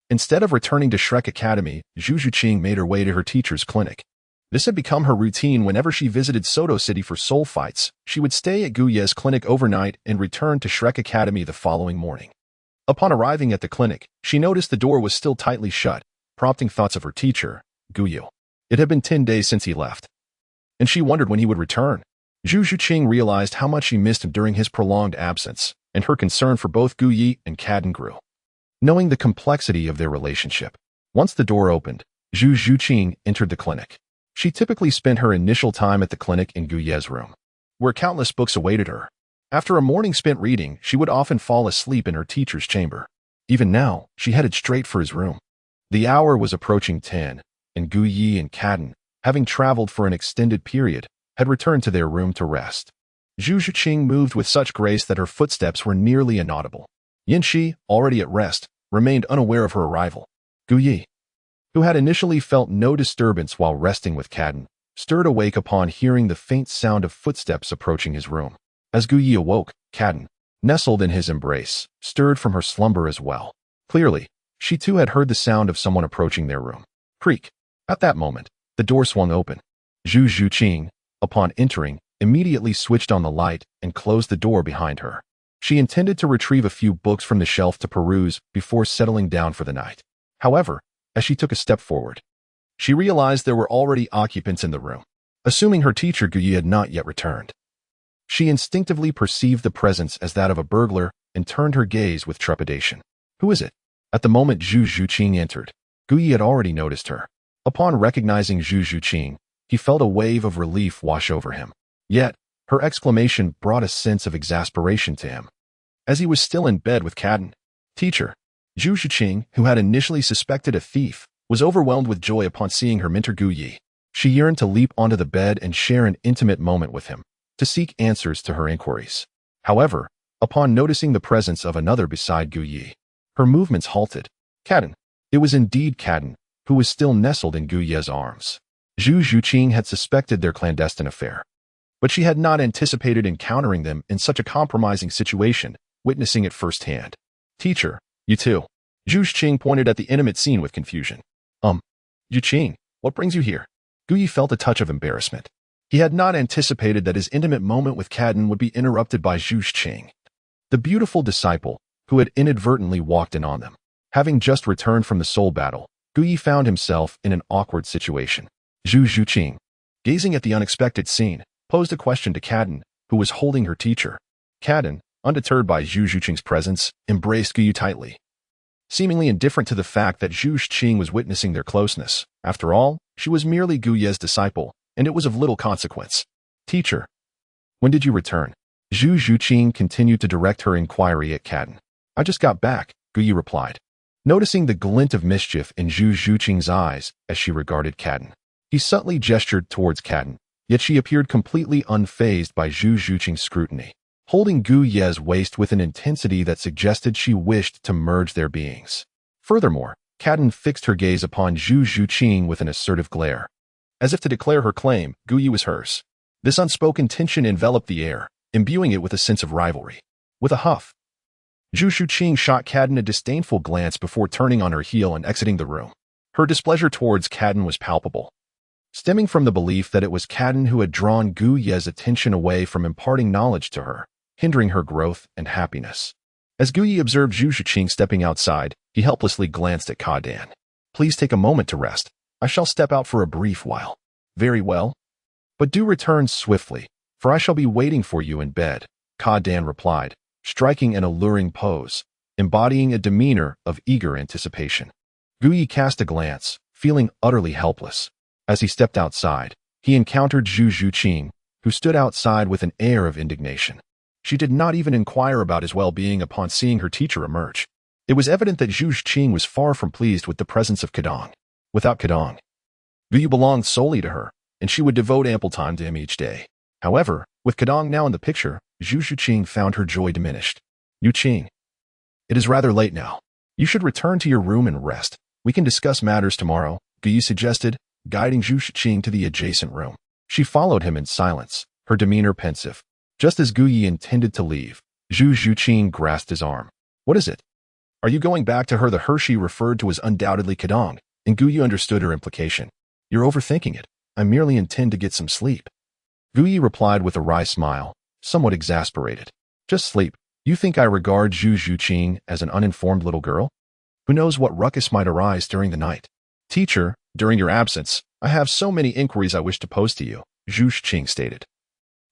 Instead of returning to Shrek Academy, Zhu Zhuqing made her way to her teacher's clinic. This had become her routine whenever she visited Soto City for soul fights. She would stay at Gu Ye's clinic overnight and return to Shrek Academy the following morning. Upon arriving at the clinic, she noticed the door was still tightly shut, prompting thoughts of her teacher, Gu Yu. It had been 10 days since he left, and she wondered when he would return. Zhu Zhuqing realized how much she missed him during his prolonged absence, and her concern for both Gu Yi and Caden grew. Knowing the complexity of their relationship, once the door opened, Zhu Zhuqing entered the clinic. She typically spent her initial time at the clinic in Gu Ye's room, where countless books awaited her. After a morning spent reading, she would often fall asleep in her teacher's chamber. Even now, she headed straight for his room. The hour was approaching 10, and Gu Yi and Caden, having traveled for an extended period, had returned to their room to rest. Zhu Zhuqing moved with such grace that her footsteps were nearly inaudible. Yin Shi, already at rest, remained unaware of her arrival. Gu Yi, who had initially felt no disturbance while resting with Caden, stirred awake upon hearing the faint sound of footsteps approaching his room. As Gu Yi awoke, Caden, nestled in his embrace, stirred from her slumber as well. Clearly, she too had heard the sound of someone approaching their room. Creak. At that moment, the door swung open. Zhu Zhuqing, upon entering, immediately switched on the light and closed the door behind her. She intended to retrieve a few books from the shelf to peruse before settling down for the night. However, as she took a step forward, she realized there were already occupants in the room. Assuming her teacher Gu Yi had not yet returned, she instinctively perceived the presence as that of a burglar and turned her gaze with trepidation. Who is it? At the moment Zhu Zhuqing entered, Gu Yi had already noticed her. Upon recognizing Zhu Zhuqing, he felt a wave of relief wash over him. Yet, her exclamation brought a sense of exasperation to him. As he was still in bed with Caden, teacher, Zhu Zhuqing, who had initially suspected a thief, was overwhelmed with joy upon seeing her mentor Gu Yi. She yearned to leap onto the bed and share an intimate moment with him, to seek answers to her inquiries. However, upon noticing the presence of another beside Gu Yi, her movements halted. Caden. It was indeed Caden, who was still nestled in Gu Ye's arms. Zhu Zhuqing had suspected their clandestine affair, but she had not anticipated encountering them in such a compromising situation, witnessing it firsthand. Teacher, you too. Zhu Zhuqing pointed at the intimate scene with confusion. Zhuqing, what brings you here? Gu Yi felt a touch of embarrassment. He had not anticipated that his intimate moment with Caden would be interrupted by Zhu Zhuqing, the beautiful disciple who had inadvertently walked in on them. Having just returned from the soul battle, Gu Yi found himself in an awkward situation. Zhu Zhuqing, gazing at the unexpected scene, posed a question to Caden, who was holding her teacher. Caden, undeterred by Zhu Zhuqing's presence, embraced Gu Yi tightly, seemingly indifferent to the fact that Zhu Zhuqing was witnessing their closeness. After all, she was merely Gu Ye's disciple, and it was of little consequence. Teacher, when did you return? Zhu Zhuqing continued to direct her inquiry at Caden. I just got back, Gu Yi replied, noticing the glint of mischief in Zhu Zhuqing's eyes as she regarded Caden. He subtly gestured towards Caden, yet she appeared completely unfazed by Zhu Zhuqing's scrutiny, holding Gu Ye's waist with an intensity that suggested she wished to merge their beings. Furthermore, Caden fixed her gaze upon Zhu Zhuqing with an assertive glare. As if to declare her claim, Gu Yi was hers. This unspoken tension enveloped the air, imbuing it with a sense of rivalry. With a huff, Zhu Zhuqing shot Caden a disdainful glance before turning on her heel and exiting the room. Her displeasure towards Cadden was palpable, stemming from the belief that it was Cadden who had drawn Gu Ye's attention away from imparting knowledge to her, hindering her growth and happiness. As Gu Ye observed Zhu Zhuqing stepping outside, he helplessly glanced at Cadden. Please take a moment to rest. I shall step out for a brief while. Very well. But do return swiftly, for I shall be waiting for you in bed, Cadden replied, striking an alluring pose, embodying a demeanor of eager anticipation. Gu Ye cast a glance, feeling utterly helpless. As he stepped outside, he encountered Zhu Zhuqing, who stood outside with an air of indignation. She did not even inquire about his well-being upon seeing her teacher emerge. It was evident that Zhu Zhuqing was far from pleased with the presence of Cadong. Without Cadong, Gu Ye belonged solely to her, and she would devote ample time to him each day. However, with Cadong now in the picture, Zhu Zhuqing found her joy diminished. Yu Qing, it is rather late now. You should return to your room and rest. We can discuss matters tomorrow, Gu Ye suggested, guiding Zhu Zhuqing to the adjacent room. She followed him in silence, her demeanor pensive. Just as Gu Ye intended to leave, Zhu Zhuqing grasped his arm. What is it? Are you going back to her? The her she referred to as undoubtedly Cadong, and Gu Ye understood her implication. You're overthinking it. I merely intend to get some sleep. Gu Ye replied with a wry smile, somewhat exasperated. Just sleep. You think I regard Zhu Zhuqing as an uninformed little girl? Who knows what ruckus might arise during the night? Teacher, during your absence, I have so many inquiries I wish to pose to you, Zhu Zhuqing stated,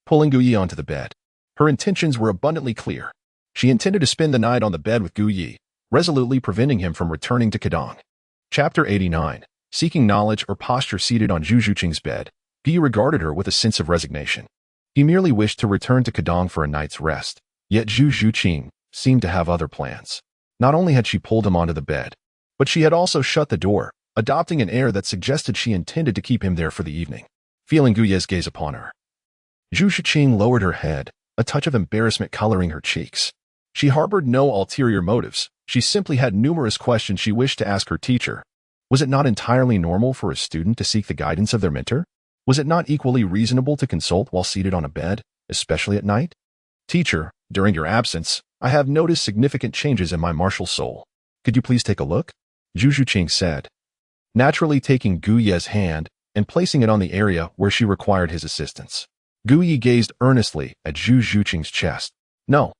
pulling Gu Ye onto the bed. Her intentions were abundantly clear. She intended to spend the night on the bed with Gu Ye, resolutely preventing him from returning to Cadong. Chapter 89. Seeking knowledge or posture. Seated on Zhu Zhuqing's bed, Gu Ye regarded her with a sense of resignation. He merely wished to return to Cadong for a night's rest, yet Zhu Zhuqing seemed to have other plans. Not only had she pulled him onto the bed, but she had also shut the door, adopting an air that suggested she intended to keep him there for the evening. Feeling Gu Ye's gaze upon her, Zhu Zhuqing lowered her head, a touch of embarrassment coloring her cheeks. She harbored no ulterior motives. She simply had numerous questions she wished to ask her teacher. Was it not entirely normal for a student to seek the guidance of their mentor? Was it not equally reasonable to consult while seated on a bed, especially at night? Teacher, during your absence, I have noticed significant changes in my martial soul. Could you please take a look? Zhu Zhuqing said, naturally taking Gu Ye's hand and placing it on the area where she required his assistance. Gu Ye gazed earnestly at Zhu Zhuqing's chest. No.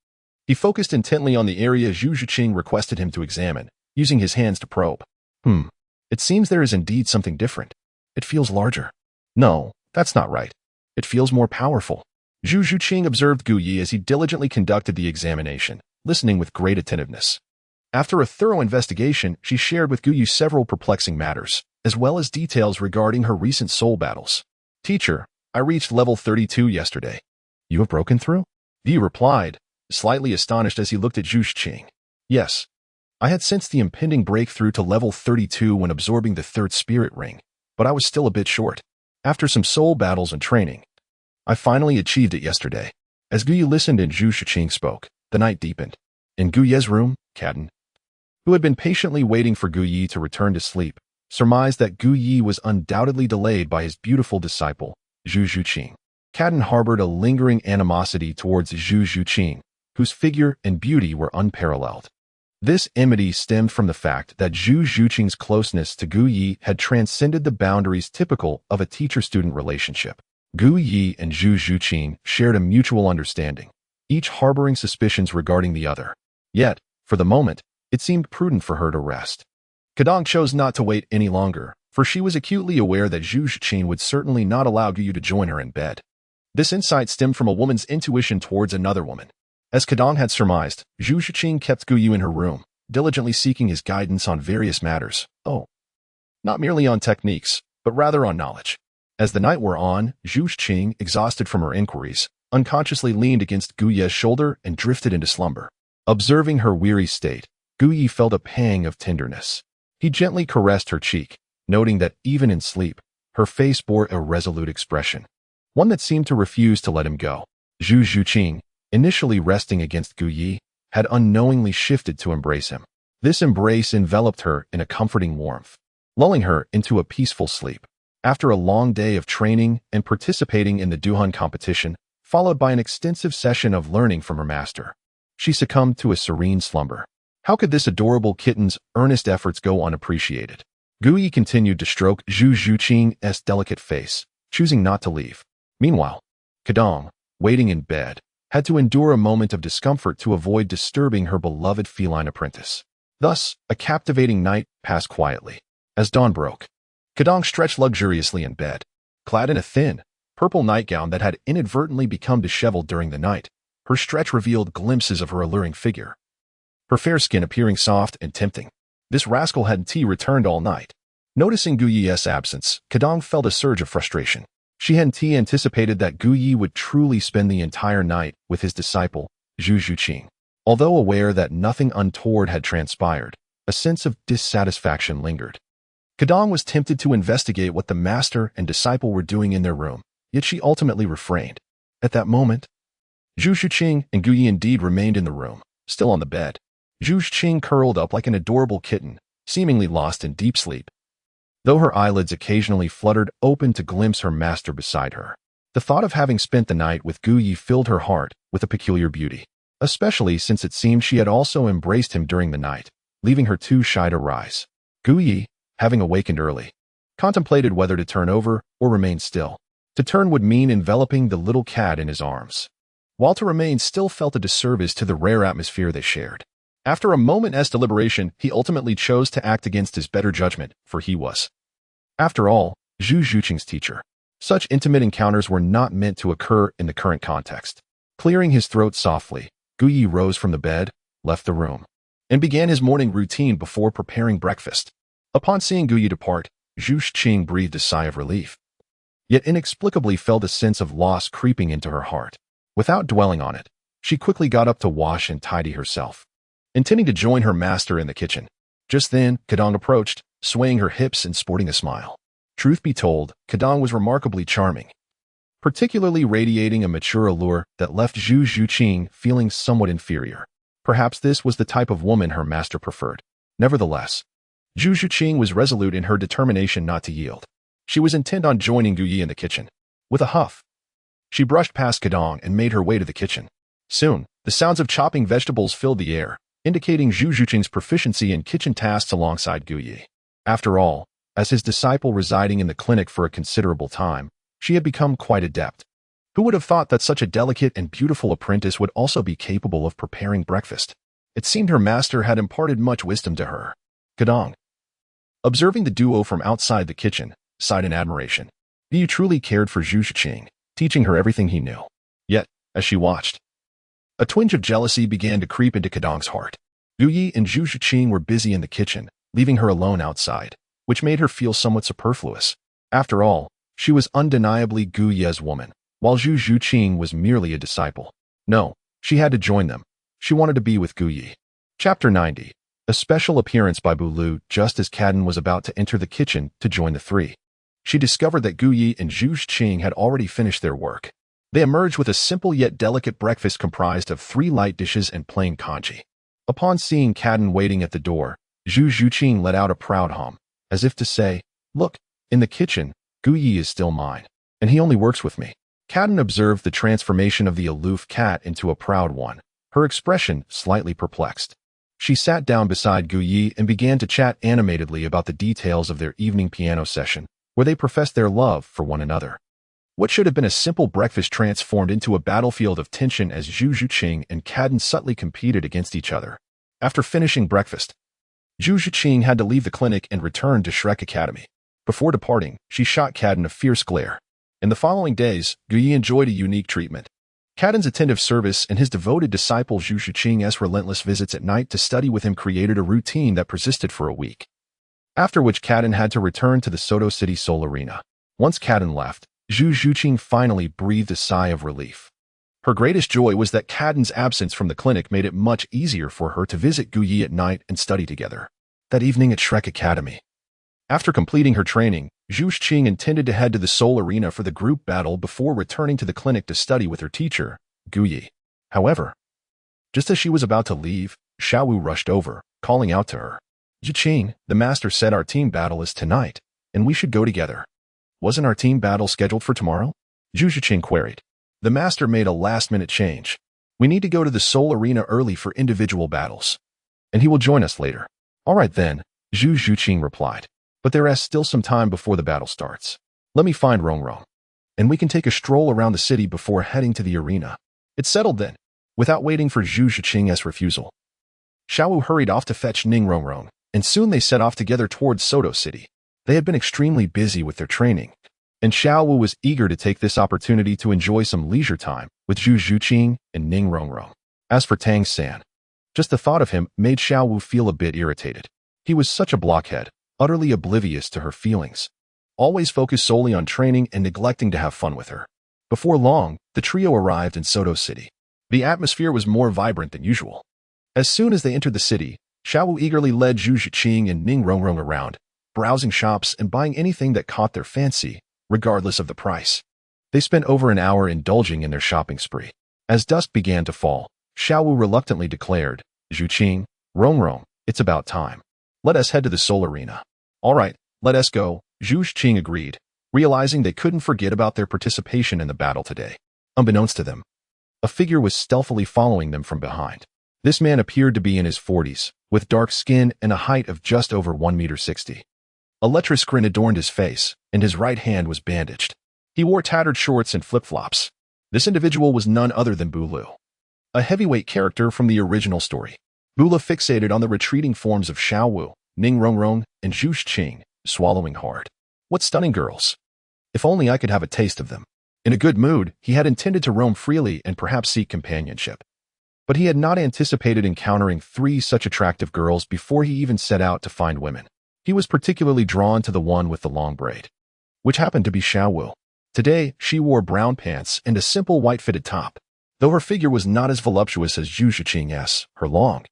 He focused intently on the area Zhu Zhuqing requested him to examine, using his hands to probe. It seems there is indeed something different. It feels larger. No, that's not right. It feels more powerful. Zhu Zhuqing observed Gu Ye as he diligently conducted the examination, listening with great attentiveness. After a thorough investigation, she shared with Gu Ye several perplexing matters, as well as details regarding her recent soul battles. Teacher, I reached level 32 yesterday. You have broken through? Gu Ye replied, slightly astonished as he looked at Zhu Zhuqing. Yes. I had sensed the impending breakthrough to level 32 when absorbing the third spirit ring, but I was still a bit short. After some soul battles and training, I finally achieved it yesterday. As Gu Ye listened and Zhu Zhuqing spoke, the night deepened. In Gu Ye's room, Cadden, who had been patiently waiting for Gu Ye to return to sleep, surmised that Gu Ye was undoubtedly delayed by his beautiful disciple, Zhu Zhuqing. Cadden harbored a lingering animosity towards Zhu Zhuqing, whose figure and beauty were unparalleled. This enmity stemmed from the fact that Zhu Zhuqing's closeness to Gu Ye had transcended the boundaries typical of a teacher-student relationship. Gu Ye and Zhu Zhuqing shared a mutual understanding, each harboring suspicions regarding the other. Yet, for the moment, it seemed prudent for her to rest. Cadong chose not to wait any longer, for she was acutely aware that Zhu Zhuqing would certainly not allow Gu Ye to join her in bed. This insight stemmed from a woman's intuition towards another woman. As Cadong had surmised, Zhu Zhuqing kept Gu Ye in her room, diligently seeking his guidance on various matters. Not merely on techniques, but rather on knowledge. As the night wore on, Zhu Zhuqing, exhausted from her inquiries, unconsciously leaned against Gu Ye's shoulder and drifted into slumber. Observing her weary state, Gu Ye felt a pang of tenderness. He gently caressed her cheek, noting that even in sleep, her face bore a resolute expression, one that seemed to refuse to let him go. Zhu Zhuqing, initially resting against Gu Ye, had unknowingly shifted to embrace him. This embrace enveloped her in a comforting warmth, lulling her into a peaceful sleep. After a long day of training and participating in the Duhan competition, followed by an extensive session of learning from her master, she succumbed to a serene slumber. How could this adorable kitten's earnest efforts go unappreciated? Gu Yi continued to stroke Zhu Zhuqing's delicate face, choosing not to leave. Meanwhile, Kedong, waiting in bed, had to endure a moment of discomfort to avoid disturbing her beloved feline apprentice. Thus, a captivating night passed quietly. As dawn broke, Kedong stretched luxuriously in bed, clad in a thin, purple nightgown that had inadvertently become disheveled during the night. Her stretch revealed glimpses of her alluring figure, her fair skin appearing soft and tempting. This rascal hadn't returned all night. Noticing Gu Yi's absence, Kedong felt a surge of frustration. She hadn't anticipated that Gu Yi would truly spend the entire night with his disciple, Zhu Zhuqing. Although aware that nothing untoward had transpired, a sense of dissatisfaction lingered. Kedong was tempted to investigate what the master and disciple were doing in their room, yet she ultimately refrained. At that moment, Zhu Zhuqing and Gu Yi indeed remained in the room, still on the bed. Zhu Zhuqing curled up like an adorable kitten, seemingly lost in deep sleep, though her eyelids occasionally fluttered open to glimpse her master beside her. The thought of having spent the night with Gu Yi filled her heart with a peculiar beauty, especially since it seemed she had also embraced him during the night, leaving her too shy to rise. Gu Yi, having awakened early, contemplated whether to turn over or remain still. To turn would mean enveloping the little cat in his arms, while to remain still felt a disservice to the rare atmosphere they shared. After a moment's deliberation, he ultimately chose to act against his better judgment, for he was, after all, Zhu Zhuqing's teacher. Such intimate encounters were not meant to occur in the current context. Clearing his throat softly, Gu Yi rose from the bed, left the room, and began his morning routine before preparing breakfast. Upon seeing Gu Yi depart, Zhu Zhuqing breathed a sigh of relief, yet inexplicably felt a sense of loss creeping into her heart. Without dwelling on it, she quickly got up to wash and tidy herself, intending to join her master in the kitchen. Just then, Kedong approached, swaying her hips and sporting a smile. Truth be told, Kedong was remarkably charming, particularly radiating a mature allure that left Zhu Zhuqing feeling somewhat inferior. Perhaps this was the type of woman her master preferred. Nevertheless, Zhu Zhuqing was resolute in her determination not to yield. She was intent on joining Gu Yi in the kitchen. With a huff, she brushed past Kedong and made her way to the kitchen. Soon, the sounds of chopping vegetables filled the air, indicating Zhu Zhuqing's proficiency in kitchen tasks alongside Gu Yi. After all, as his disciple residing in the clinic for a considerable time, she had become quite adept. Who would have thought that such a delicate and beautiful apprentice would also be capable of preparing breakfast? It seemed her master had imparted much wisdom to her. Kedong, observing the duo from outside the kitchen, sighed in admiration. Yu truly cared for Zhu Zhuqing, teaching her everything he knew. Yet, as she watched, a twinge of jealousy began to creep into Kedong's heart. Gu Yi and Zhu Zhuqing were busy in the kitchen, leaving her alone outside, which made her feel somewhat superfluous. After all, she was undeniably Gu Yi's woman, while Zhu Zhuqing was merely a disciple. No, she had to join them. She wanted to be with Gu Yi. Chapter 90. A special appearance by Douluo just as Cadden was about to enter the kitchen to join the three. She discovered that Gu Yi and Zhu Zhuqing had already finished their work. They emerged with a simple yet delicate breakfast comprised of 3 light dishes and plain congee. Upon seeing Cadden waiting at the door, Zhu Zhuqing let out a proud hum, as if to say, "Look, in the kitchen, Gu Yi is still mine, and he only works with me." Cadden observed the transformation of the aloof cat into a proud one, her expression slightly perplexed. She sat down beside Gu Yi and began to chat animatedly about the details of their evening piano session, where they professed their love for one another. What should have been a simple breakfast transformed into a battlefield of tension as Zhu Zhuqing and Cadden subtly competed against each other. After finishing breakfast, Zhu Zhuqing had to leave the clinic and return to Shrek Academy. Before departing, she shot Cadden a fierce glare. In the following days, Gu Yi enjoyed a unique treatment. Cadden's attentive service and his devoted disciple Zhu Zhuqing's relentless visits at night to study with him created a routine that persisted for a week, after which Cadden had to return to the Soto City Soul Arena. Once Cadden left, Zhu Zhuqing finally breathed a sigh of relief. Her greatest joy was that Cadden's absence from the clinic made it much easier for her to visit Gu Yi at night and study together. That evening at Shrek Academy, after completing her training, Zhu Zhuqing intended to head to the Soul Arena for the group battle before returning to the clinic to study with her teacher, Gu Yi. However, just as she was about to leave, Xiaowu rushed over, calling out to her. "Zhuqing, the master said our team battle is tonight, and we should go together. Wasn't our team battle scheduled for tomorrow?" Zhu Zhuqing queried. "The master made a last-minute change. We need to go to the Soul Arena early for individual battles, and he will join us later." "All right then," Zhu Zhuqing replied. but there is still some time before the battle starts. Let me find Rongrong, and we can take a stroll around the city before heading to the arena. It's settled then. Without waiting for Zhu Zhuqing's refusal, Xiaowu hurried off to fetch Ning Rongrong, and soon they set off together towards Soto City. They had been extremely busy with their training, and Xiaowu was eager to take this opportunity to enjoy some leisure time with Zhu Zhuqing and Ning Rongrong. As for Tang San, just the thought of him made Xiaowu feel a bit irritated. He was such a blockhead, utterly oblivious to her feelings, always focused solely on training and neglecting to have fun with her. Before long, the trio arrived in Soto City. The atmosphere was more vibrant than usual. As soon as they entered the city, Xiaowu eagerly led Zhu Zhuqing and Ning Rongrong around, browsing shops and buying anything that caught their fancy, regardless of the price. They spent over an hour indulging in their shopping spree. As dusk began to fall, Xiaowu reluctantly declared, "Zhuqing, Rongrong, it's about time. Let us head to the Seoul Arena." "All right, let us go," Zhu Zhuqing agreed, realizing they couldn't forget about their participation in the battle today. Unbeknownst to them, a figure was stealthily following them from behind. This man appeared to be in his 40s, with dark skin and a height of just over 1.60 meters. A lecherous grin adorned his face, and his right hand was bandaged. He wore tattered shorts and flip-flops. This individual was none other than Douluo, a heavyweight character from the original story. Douluo fixated on the retreating forms of Xiaowu, Ning Rongrong, and Zhu Zhuqing, swallowing hard. What stunning girls! If only I could have a taste of them. In a good mood, he had intended to roam freely and perhaps seek companionship. But he had not anticipated encountering 3 such attractive girls before he even set out to find women. He was particularly drawn to the one with the long braid, which happened to be Xiaowu. Today, she wore brown pants and a simple white-fitted top. Though her figure was not as voluptuous as Zhu Zhuqing's, her long,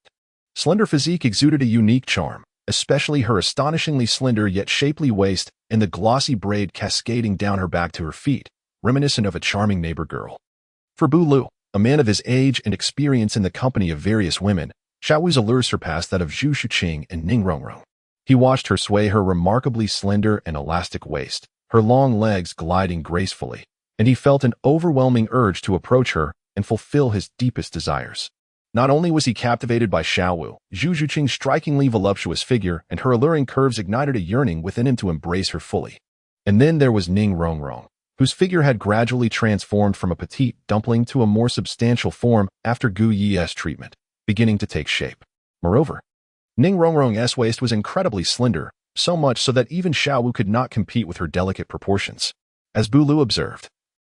slender physique exuded a unique charm, especially her astonishingly slender yet shapely waist and the glossy braid cascading down her back to her feet, reminiscent of a charming neighbor girl. For Douluo, a man of his age and experience in the company of various women, Xiaowu's allure surpassed that of Zhu Zhuqing and Ning Rongrong. He watched her sway her remarkably slender and elastic waist, her long legs gliding gracefully, and he felt an overwhelming urge to approach her and fulfill his deepest desires. Not only was he captivated by Xiaowu, Zhu Zhuqing's strikingly voluptuous figure and her alluring curves ignited a yearning within him to embrace her fully. And then there was Ning Rongrong, whose figure had gradually transformed from a petite dumpling to a more substantial form after Gu Yi's treatment, beginning to take shape. Moreover, Ning Rongrong's waist was incredibly slender, so much so that even Xiaowu could not compete with her delicate proportions. As Douluo observed,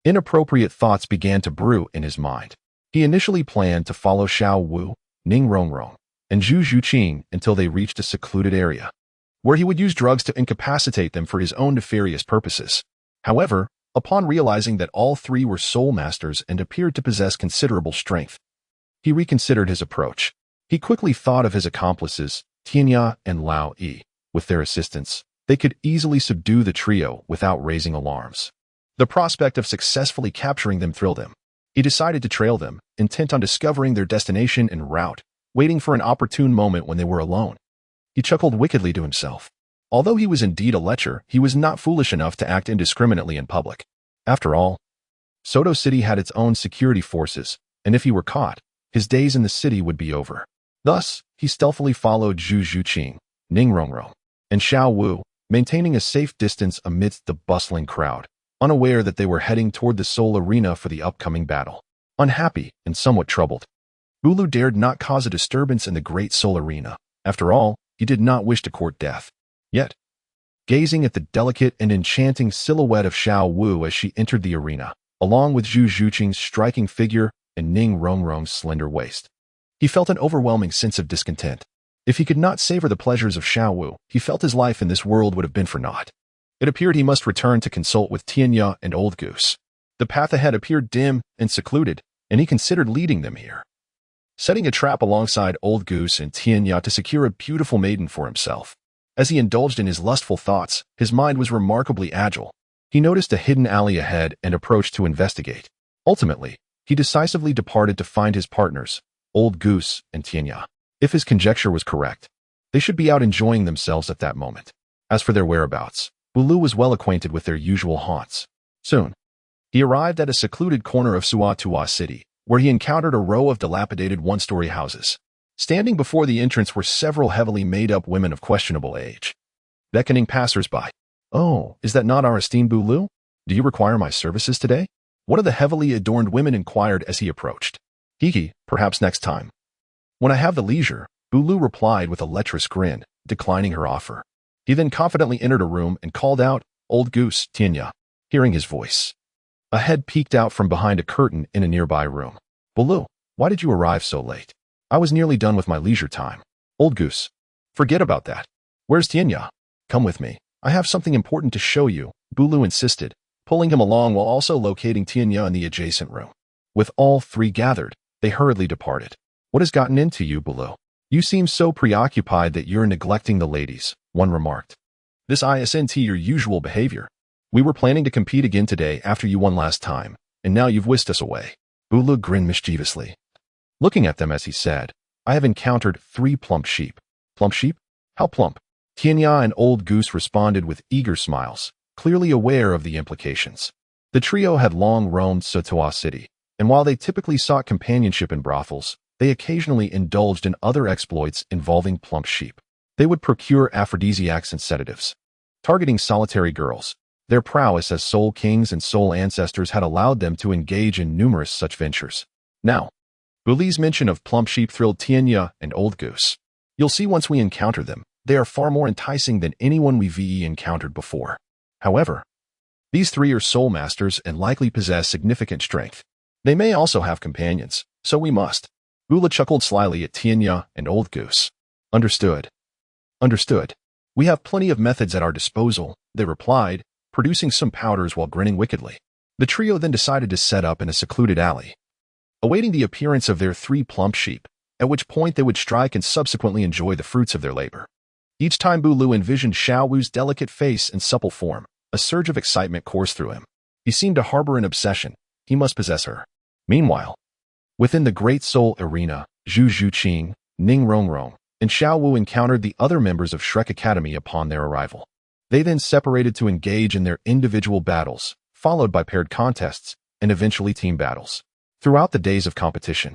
inappropriate thoughts began to brew in his mind. He initially planned to follow Xiaowu, Ning Rongrong, and Zhu Zhuqing until they reached a secluded area, where he would use drugs to incapacitate them for his own nefarious purposes. However, upon realizing that all 3 were soul masters and appeared to possess considerable strength, he reconsidered his approach. He quickly thought of his accomplices, Tianya and Lao Yi. With their assistance, they could easily subdue the trio without raising alarms. The prospect of successfully capturing them thrilled him. He decided to trail them, intent on discovering their destination and route, waiting for an opportune moment when they were alone. He chuckled wickedly to himself. Although he was indeed a lecher, he was not foolish enough to act indiscriminately in public. After all, Soto City had its own security forces, and if he were caught, his days in the city would be over. Thus, he stealthily followed Zhu Zhuqing, Ning Rongrong, and Xiaowu, maintaining a safe distance amidst the bustling crowd, unaware that they were heading toward the Seoul Arena for the upcoming battle. Unhappy and somewhat troubled, Douluo dared not cause a disturbance in the great Seoul Arena. After all, he did not wish to court death. Yet, gazing at the delicate and enchanting silhouette of Xiaowu as she entered the arena, along with Zhu Zhuqing's striking figure and Ning Rongrong's slender waist, he felt an overwhelming sense of discontent. If he could not savor the pleasures of Xiaowu, he felt his life in this world would have been for naught. It appeared he must return to consult with Tianya and Old Goose. The path ahead appeared dim and secluded, and he considered leading them here, setting a trap alongside Old Goose and Tianya to secure a beautiful maiden for himself. As he indulged in his lustful thoughts, his mind was remarkably agile. He noticed a hidden alley ahead and approached to investigate. Ultimately, he decisively departed to find his partners, Old Goose and Tianya. If his conjecture was correct, they should be out enjoying themselves at that moment. As for their whereabouts, Douluo was well acquainted with their usual haunts. Soon, he arrived at a secluded corner of Suatua City, where he encountered a row of dilapidated one-story houses. Standing before the entrance were several heavily made-up women of questionable age. beckoning passers-by. "Oh, is that not our esteemed Douluo? Do you require my services today?" One of the heavily adorned women inquired as he approached. "Hee, perhaps next time." "When I have the leisure," Douluo replied with a lecherous grin, declining her offer. He then confidently entered a room and called out, "Old goose, Tianya." Hearing his voice, a head peeked out from behind a curtain in a nearby room. "Douluo, why did you arrive so late? I was nearly done with my leisure time." "Old goose, forget about that. Where's Tianya? Come with me. I have something important to show you," Douluo insisted, pulling him along while also locating Tianya in the adjacent room. With all three gathered, they hurriedly departed. "What has gotten into you, Douluo? You seem so preoccupied that you're neglecting the ladies," one remarked. "This isn't your usual behavior. We were planning to compete again today after you won last time, and now you've whisked us away." Douluo grinned mischievously, looking at them as he said, "I have encountered 3 plump sheep." "Plump sheep? How plump?" Tianya and Old Goose responded with eager smiles, clearly aware of the implications. The trio had long roamed Sotoa City, and while they typically sought companionship in brothels, they occasionally indulged in other exploits involving plump sheep. They would procure aphrodisiacs and sedatives, targeting solitary girls. Their prowess as soul kings and soul ancestors had allowed them to engage in numerous such ventures. Now, Buli's mention of plump sheep thrilled Tianya and Old Goose. "You'll see once we encounter them, they are far more enticing than anyone we've encountered before. However, these 3 are soul masters and likely possess significant strength. They may also have companions, so we must." Bula chuckled slyly at Tianya and Old Goose. Understood. Understood. "We have plenty of methods at our disposal," they replied, producing some powders while grinning wickedly. The trio then decided to set up in a secluded alley, awaiting the appearance of their 3 plump sheep, at which point they would strike and subsequently enjoy the fruits of their labor. Each time Douluo envisioned Xiao Wu's delicate face and supple form, a surge of excitement coursed through him. He seemed to harbor an obsession. He must possess her. Meanwhile, within the Great Soul Arena, Zhu Zhuqing, Ning Rongrong, and Xiao Wu encountered the other members of Shrek Academy upon their arrival. They then separated to engage in their individual battles, followed by paired contests, and eventually team battles. Throughout the days of competition,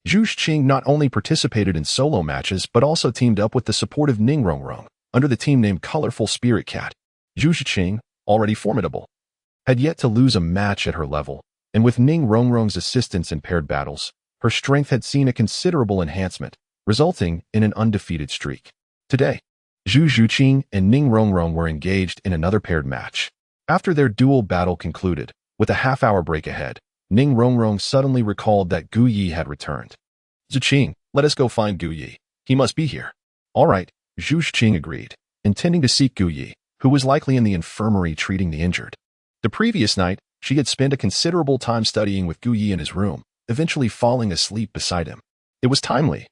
Zhu Zhuqing not only participated in solo matches but also teamed up with the supportive Ning Rongrong under the team named Colorful Spirit Cat. Zhu Zhuqing, already formidable, had yet to lose a match at her level, and with Ning Rongrong's assistance in paired battles, her strength had seen a considerable enhancement, resulting in an undefeated streak. Today, Zhu Zhuqing and Ning Rongrong were engaged in another paired match. After their duel battle concluded, with a half-hour break ahead, Ning Rongrong suddenly recalled that Gu Yi had returned. "Zhuqing, let us go find Gu Yi. He must be here." "All right," Zhu Zhuqing agreed, intending to seek Gu Yi, who was likely in the infirmary treating the injured. The previous night, she had spent a considerable time studying with Gu Yi in his room, eventually falling asleep beside him. It was timely.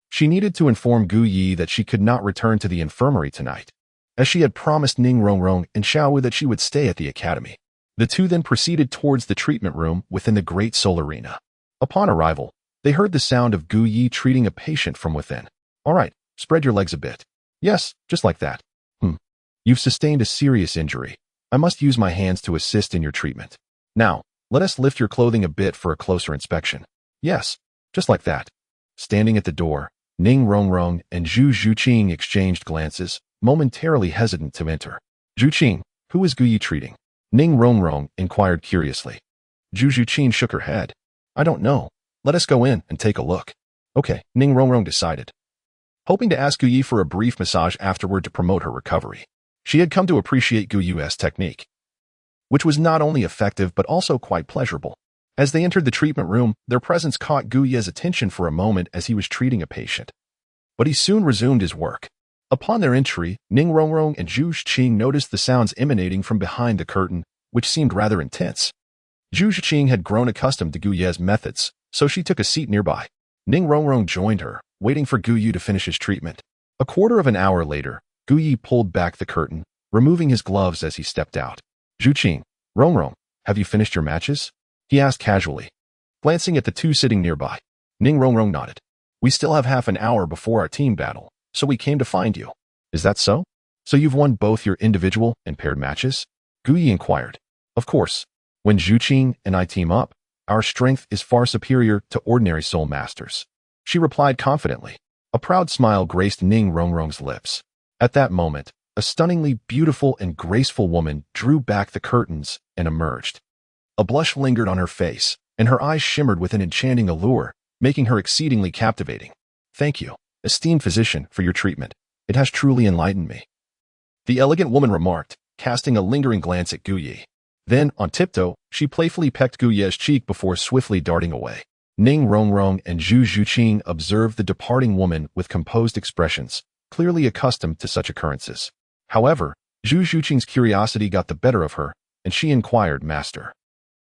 She needed to inform Gu Yi that she could not return to the infirmary tonight, as she had promised Ning Rongrong and Xiao Wu that she would stay at the academy. The two then proceeded towards the treatment room within the Great Soul Arena. Upon arrival, they heard the sound of Gu Yi treating a patient from within. "All right, spread your legs a bit." "Yes, just like that." You've sustained a serious injury. I must use my hands to assist in your treatment. Now, let us lift your clothing a bit for a closer inspection." "Yes, just like that." Standing at the door, Ning Rongrong and Zhu Zhuqing exchanged glances, momentarily hesitant to enter. "Zhuqing, who is Gu Yi treating?" Ning Rongrong inquired curiously. Zhu Zhuqing shook her head. "I don't know. Let us go in and take a look." "Okay," Ning Rongrong decided, hoping to ask Gu Yi for a brief massage afterward to promote her recovery. She had come to appreciate Gu Yi's technique, which was not only effective but also quite pleasurable. As they entered the treatment room, their presence caught Gu Yi's attention for a moment as he was treating a patient. But he soon resumed his work. Upon their entry, Ning Rongrong and Zhu Zhuqing noticed the sounds emanating from behind the curtain, which seemed rather intense. Zhu Zhuqing had grown accustomed to Gu Yi's methods, so she took a seat nearby. Ning Rongrong joined her, waiting for Gu Yi to finish his treatment. A quarter of an hour later, Gu Yi pulled back the curtain, removing his gloves as he stepped out. "Zhuqing, Rongrong, have you finished your matches?" he asked casually, glancing at the two sitting nearby. Ning Rongrong nodded. "We still have half an hour before our team battle, so we came to find you." "Is that so? So you've won both your individual and paired matches?" Gu Yi inquired. "Of course. When Zhuqing and I team up, our strength is far superior to ordinary soul masters," she replied confidently. A proud smile graced Ning Rongrong's lips. At that moment, a stunningly beautiful and graceful woman drew back the curtains and emerged. A blush lingered on her face, and her eyes shimmered with an enchanting allure, making her exceedingly captivating. "Thank you, esteemed physician, for your treatment. It has truly enlightened me," the elegant woman remarked, casting a lingering glance at Gu Yi. Then, on tiptoe, she playfully pecked Gu Ye's cheek before swiftly darting away. Ning Rongrong and Zhu Zhuqing observed the departing woman with composed expressions, clearly accustomed to such occurrences. However, Zhu Zhuqing's curiosity got the better of her, and she inquired, "Master,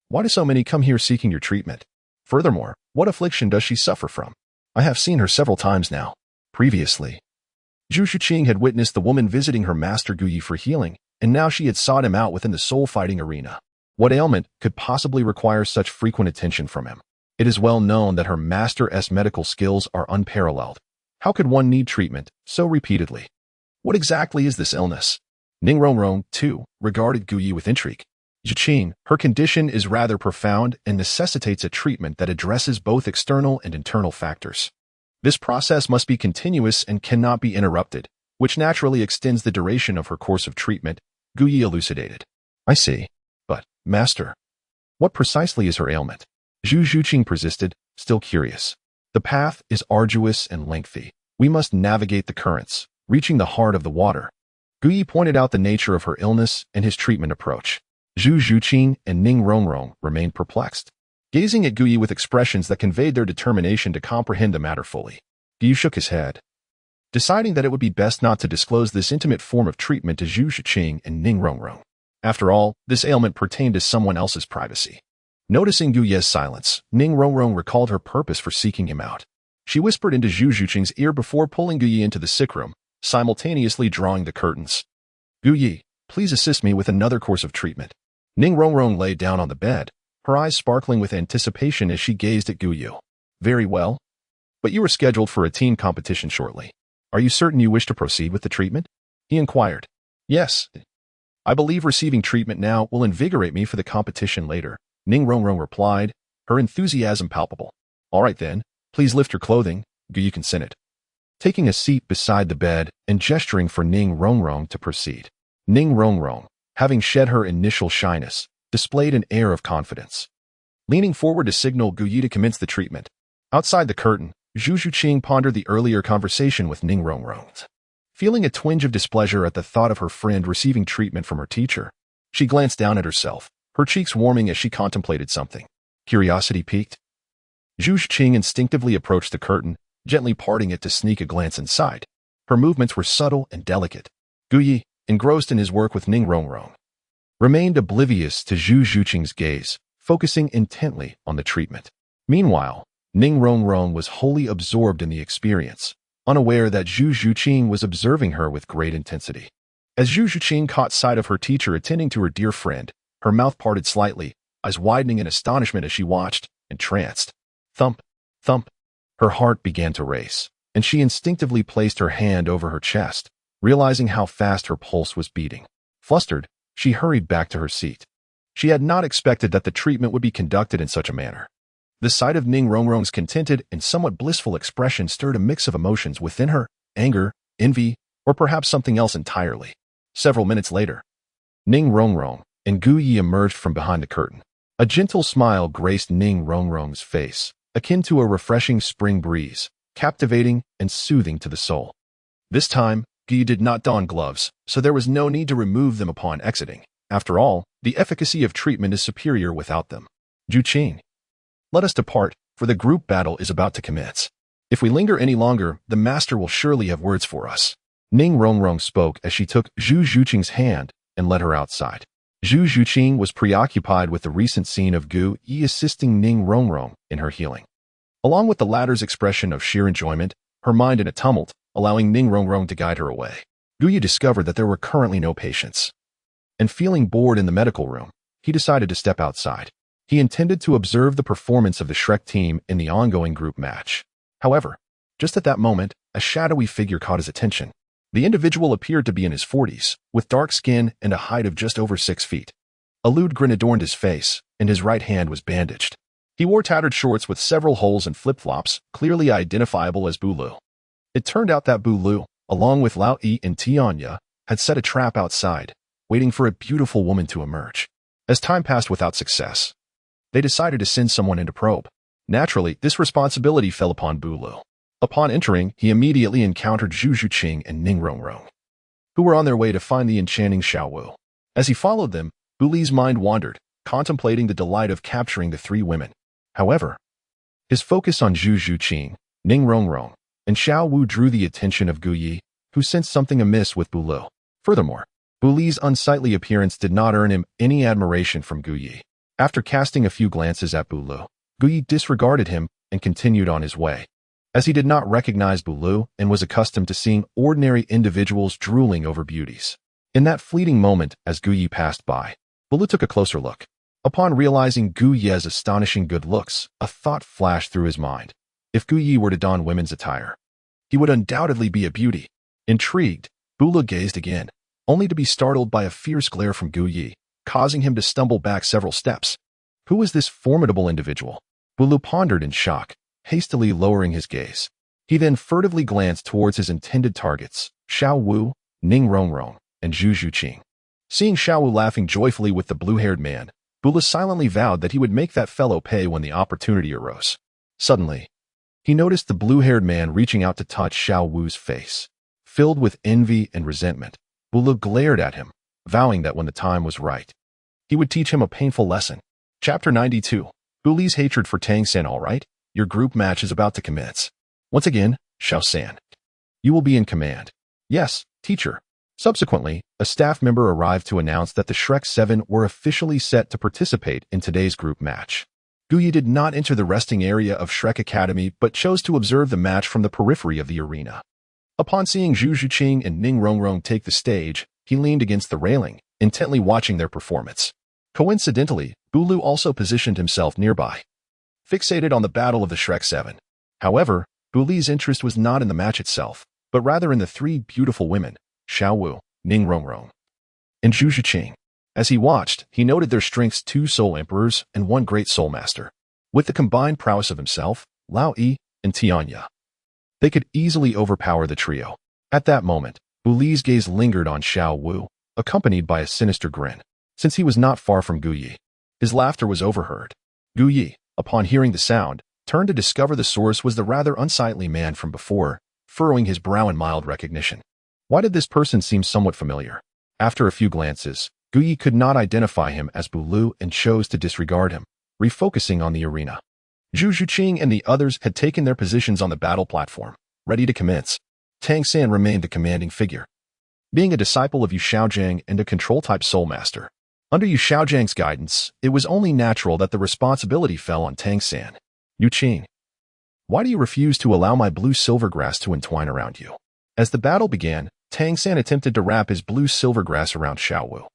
why do so many come here seeking your treatment? Furthermore, what affliction does she suffer from? I have seen her several times now." Previously, Zhu Zhuqing had witnessed the woman visiting her master Gu Yi for healing, and now she had sought him out within the soul-fighting arena. What ailment could possibly require such frequent attention from him? It is well known that her master's medical skills are unparalleled. How could one need treatment so repeatedly? What exactly is this illness? Ning Rongrong, too, regarded Gu Yi with intrigue. "Zhuqing, her condition is rather profound and necessitates a treatment that addresses both external and internal factors. This process must be continuous and cannot be interrupted, which naturally extends the duration of her course of treatment," Gu Yi elucidated. "I see. But, Master, what precisely is her ailment?" Zhu Zhuqing persisted, still curious. "The path is arduous and lengthy. We must navigate the currents, reaching the heart of the water." Gu Yi pointed out the nature of her illness and his treatment approach. Zhu Zhuqing and Ning Rongrong remained perplexed, gazing at Gu Yi with expressions that conveyed their determination to comprehend the matter fully. Gu Yi shook his head, deciding that it would be best not to disclose this intimate form of treatment to Zhu Zhuqing and Ning Rongrong. After all, this ailment pertained to someone else's privacy. Noticing Gu Ye's silence, Ning Rongrong recalled her purpose for seeking him out. She whispered into Zhu Zhuqing's ear before pulling Gu Yi into the sick room, simultaneously drawing the curtains. "Gu Yi, please assist me with another course of treatment." Ning Rongrong lay down on the bed, her eyes sparkling with anticipation as she gazed at Gu Yi. "Very well. But you are scheduled for a team competition shortly. Are you certain you wish to proceed with the treatment?" he inquired. "Yes. I believe receiving treatment now will invigorate me for the competition later," Ning Rongrong replied, her enthusiasm palpable. "All right then, please lift your clothing," Gu Yi consented, taking a seat beside the bed and gesturing for Ning Rongrong to proceed. Ning Rongrong, having shed her initial shyness, displayed an air of confidence. Leaning forward to signal Gu Yi to commence the treatment. Outside the curtain, Zhu Zhuqing pondered the earlier conversation with Ning Rongrong. Feeling a twinge of displeasure at the thought of her friend receiving treatment from her teacher, she glanced down at herself, her cheeks warming as she contemplated something. Curiosity piqued. Zhu Zhuqing instinctively approached the curtain, gently parting it to sneak a glance inside. Her movements were subtle and delicate. Gu Yi, engrossed in his work with Ning Rongrong, remained oblivious to Zhu Zhuqing's gaze, focusing intently on the treatment. Meanwhile, Ning Rongrong was wholly absorbed in the experience, unaware that Zhu Zhuqing was observing her with great intensity. As Zhu Zhuqing caught sight of her teacher attending to her dear friend, her mouth parted slightly, eyes widening in astonishment as she watched, entranced. Thump, thump. Her heart began to race, and she instinctively placed her hand over her chest, realizing how fast her pulse was beating. Flustered, she hurried back to her seat. She had not expected that the treatment would be conducted in such a manner. The sight of Ning Rongrong's contented and somewhat blissful expression stirred a mix of emotions within her: anger, envy, or perhaps something else entirely. Several minutes later, Ning Rongrong and Gu Yi emerged from behind the curtain. A gentle smile graced Ning Rongrong's face, akin to a refreshing spring breeze, captivating and soothing to the soul. This time, Gu Yi did not don gloves, so there was no need to remove them upon exiting. After all, the efficacy of treatment is superior without them. "Zhuqing, let us depart, for the group battle is about to commence. If we linger any longer, the master will surely have words for us." Ning Rongrong spoke as she took Zhu Zhuqing's hand and led her outside. Zhu Zhuqing was preoccupied with the recent scene of Gu Yi assisting Ning Rongrong in her healing. Along with the latter's expression of sheer enjoyment, her mind in a tumult, allowing Ning Rongrong to guide her away. Gu Yi discovered that there were currently no patients, and feeling bored in the medical room, he decided to step outside. He intended to observe the performance of the Shrek team in the ongoing group match. However, just at that moment, a shadowy figure caught his attention. The individual appeared to be in his 40s, with dark skin and a height of just over 6 feet. A lewd grin adorned his face, and his right hand was bandaged. He wore tattered shorts with several holes and flip-flops, clearly identifiable as Douluo. It turned out that Douluo, along with Lao Yi and Tianya, had set a trap outside, waiting for a beautiful woman to emerge. As time passed without success, they decided to send someone in to probe. Naturally, this responsibility fell upon Douluo. Upon entering, he immediately encountered Zhu Zhuqing and Ning Renxue, who were on their way to find the enchanting Xiaowu. As he followed them, Buli's mind wandered, contemplating the delight of capturing the three women. However, his focus on Zhu Zhuqing, Ning Renxue, and Xiaowu drew the attention of Guyi, who sensed something amiss with Douluo. Furthermore, Buli's unsightly appearance did not earn him any admiration from Guyi. After casting a few glances at Douluo, Guyi disregarded him and continued on his way. As he did not recognize Douluo and was accustomed to seeing ordinary individuals drooling over beauties. In that fleeting moment, as Guyi passed by, Douluo took a closer look. Upon realizing Guyi's astonishing good looks, a thought flashed through his mind. If Guyi were to don women's attire, he would undoubtedly be a beauty. Intrigued, Douluo gazed again, only to be startled by a fierce glare from Guyi, causing him to stumble back several steps. Who was this formidable individual? Douluo pondered in shock, hastily lowering his gaze. He then furtively glanced towards his intended targets, Xiaowu, Ning Renxue, and Zhu Zhuqing. Seeing Xiaowu laughing joyfully with the blue-haired man, Douluo silently vowed that he would make that fellow pay when the opportunity arose. Suddenly, he noticed the blue-haired man reaching out to touch Xiaowu's face. Filled with envy and resentment, Douluo glared at him, vowing that when the time was right, he would teach him a painful lesson. Chapter 92. Buli's hatred for Tang San. All right, your group match is about to commence. Once again, Xiao San, you will be in command. Yes, teacher. Subsequently, a staff member arrived to announce that the Shrek 7 were officially set to participate in today's group match. Guyi did not enter the resting area of Shrek Academy but chose to observe the match from the periphery of the arena. Upon seeing Zhu Zhuqing and Ning Renxue take the stage, he leaned against the railing, intently watching their performance. Coincidentally, Douluo also positioned himself nearby, fixated on the battle of the Shrek 7. However, Buli's interest was not in the match itself, but rather in the three beautiful women, Xiaowu, Ning Renxue, and Zhu Zhuqing. As he watched, he noted their strengths: 2 soul emperors and 1 great soul master. With the combined prowess of himself, Lao Yi, and Tianya, they could easily overpower the trio. At that moment, Buli's gaze lingered on Xiaowu, accompanied by a sinister grin. Since he was not far from Guyi, his laughter was overheard. Guyi, upon hearing the sound, turned to discover the source was the rather unsightly man from before, furrowing his brow in mild recognition. Why did this person seem somewhat familiar? After a few glances, Guyi could not identify him as Douluo and chose to disregard him, refocusing on the arena. Zhu Zhuqing and the others had taken their positions on the battle platform, ready to commence. Tang San remained the commanding figure. Being a disciple of Yu Xiaojiang and a control-type soul master, under Yu Xiaojiang's guidance, it was only natural that the responsibility fell on Tang San. Yu Qing, why do you refuse to allow my blue-silver grass to entwine around you? As the battle began, Tang San attempted to wrap his blue-silver grass around Xiaowu,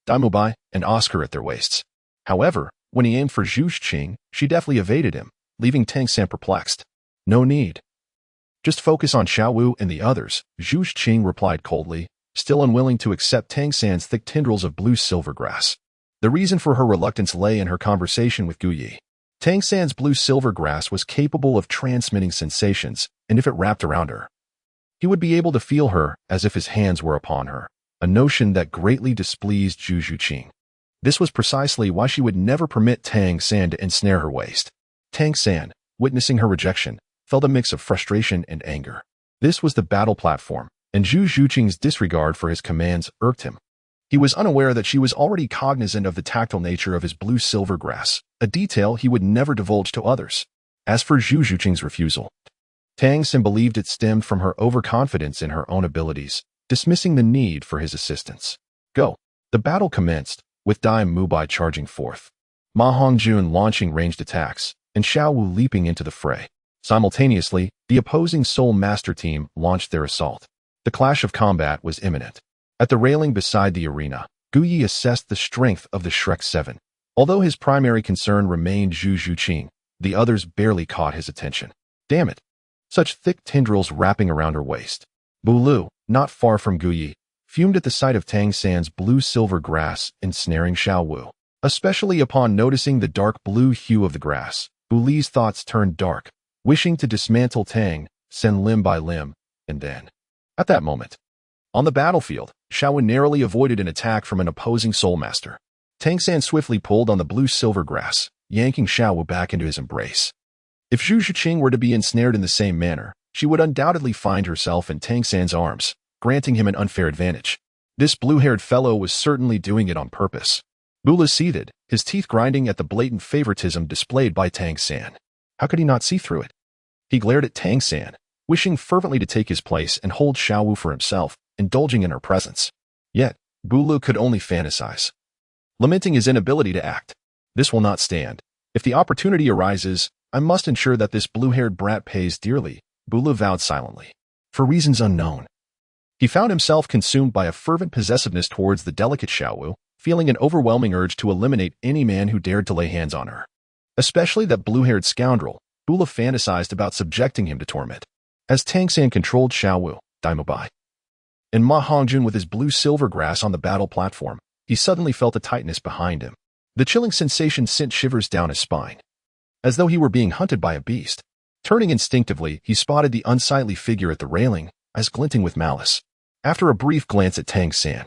Daimubai, and Oscar at their waists. However, when he aimed for Zhu Zhuqing, she deftly evaded him, leaving Tang San perplexed. No need. Just focus on Xiaowu and the others, Zhu Zhuqing replied coldly, still unwilling to accept Tang San's thick tendrils of blue-silver grass. The reason for her reluctance lay in her conversation with Guyi. Tang San's blue-silver grass was capable of transmitting sensations, and if it wrapped around her, he would be able to feel her as if his hands were upon her, a notion that greatly displeased Zhu Zhuqing. This was precisely why she would never permit Tang San to ensnare her waist. Tang San, witnessing her rejection, felt a mix of frustration and anger. This was the battle platform, and Zhu Zhuqing's disregard for his commands irked him. He was unaware that she was already cognizant of the tactile nature of his blue-silver grass, a detail he would never divulge to others. As for Zhu Zhuqing's refusal, Tang San believed it stemmed from her overconfidence in her own abilities, dismissing the need for his assistance. Go. The battle commenced, with Dai Mubai charging forth, Ma Hongjun launching ranged attacks, and Xiaowu leaping into the fray. Simultaneously, the opposing Soul Master team launched their assault. The clash of combat was imminent. At the railing beside the arena, Guyi assessed the strength of the Shrek 7. Although his primary concern remained Zhu Zhuqing, the others barely caught his attention. Damn it! Such thick tendrils wrapping around her waist. Douluo, not far from Guyi, fumed at the sight of Tang San's blue-silver grass ensnaring Xiaowu. Especially upon noticing the dark blue hue of the grass, Buli's thoughts turned dark, wishing to dismantle Tang San limb by limb, and then, at that moment, On the battlefield, Xiaowu narrowly avoided an attack from an opposing soul master. Tang San swiftly pulled on the blue-silver grass, yanking Xiaowu back into his embrace. If Zhu Zhuqing were to be ensnared in the same manner, she would undoubtedly find herself in Tang San's arms, granting him an unfair advantage. This blue-haired fellow was certainly doing it on purpose. Bula seethed, his teeth grinding at the blatant favoritism displayed by Tang San. How could he not see through it? He glared at Tang San, wishing fervently to take his place and hold Xiaowu for himself, indulging in her presence. Yet, Bula could only fantasize, lamenting his inability to act. This will not stand. If the opportunity arises, I must ensure that this blue-haired brat pays dearly, Bula vowed silently. For reasons unknown. He found himself consumed by a fervent possessiveness towards the delicate Xiaowu, feeling an overwhelming urge to eliminate any man who dared to lay hands on her. Especially that blue-haired scoundrel, Bula fantasized about subjecting him to torment. As Tang San controlled Xiaowu, Daimubai, and Ma Hongjun with his blue-silver grass on the battle platform, he suddenly felt a tightness behind him. The chilling sensation sent shivers down his spine, as though he were being hunted by a beast. Turning instinctively, he spotted the unsightly figure at the railing, eyes glinting with malice. After a brief glance at Tang San,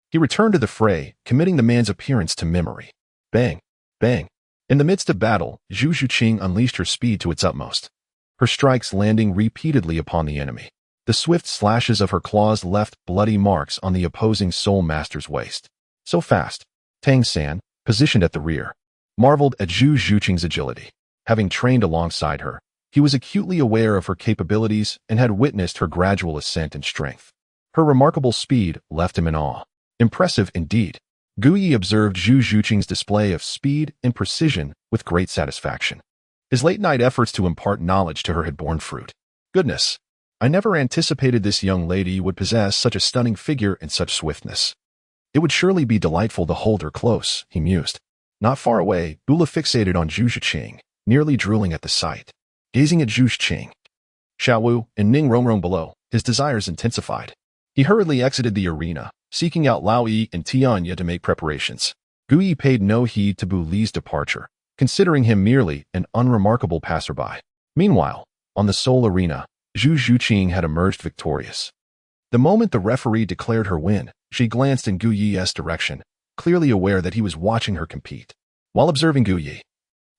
he returned to the fray, committing the man's appearance to memory. Bang! Bang! In the midst of battle, Zhu Zhuqing unleashed her speed to its utmost, her strikes landing repeatedly upon the enemy. The swift slashes of her claws left bloody marks on the opposing soul master's waist. So fast. Tang San, positioned at the rear, marveled at Zhu Zhuqing's agility. Having trained alongside her, he was acutely aware of her capabilities and had witnessed her gradual ascent in strength. Her remarkable speed left him in awe. Impressive indeed. Gu Yi observed Zhu Zhuqing's display of speed and precision with great satisfaction. His late-night efforts to impart knowledge to her had borne fruit. Goodness! I never anticipated this young lady would possess such a stunning figure and such swiftness. It would surely be delightful to hold her close, he mused. Not far away, Bula fixated on Zhu Zhuqing, nearly drooling at the sight. Gazing at Zhu Zhuqing, Xiaowu, and Ning Rongrong below, his desires intensified. He hurriedly exited the arena, seeking out Lao Yi and Tianya to make preparations. Gu Yi paid no heed to Bu Li's departure, considering him merely an unremarkable passerby. Meanwhile, on the Seoul arena, Zhu Zhuqing had emerged victorious. The moment the referee declared her win, she glanced in Gu Yi's direction, clearly aware that he was watching her compete. While observing Gu Yi,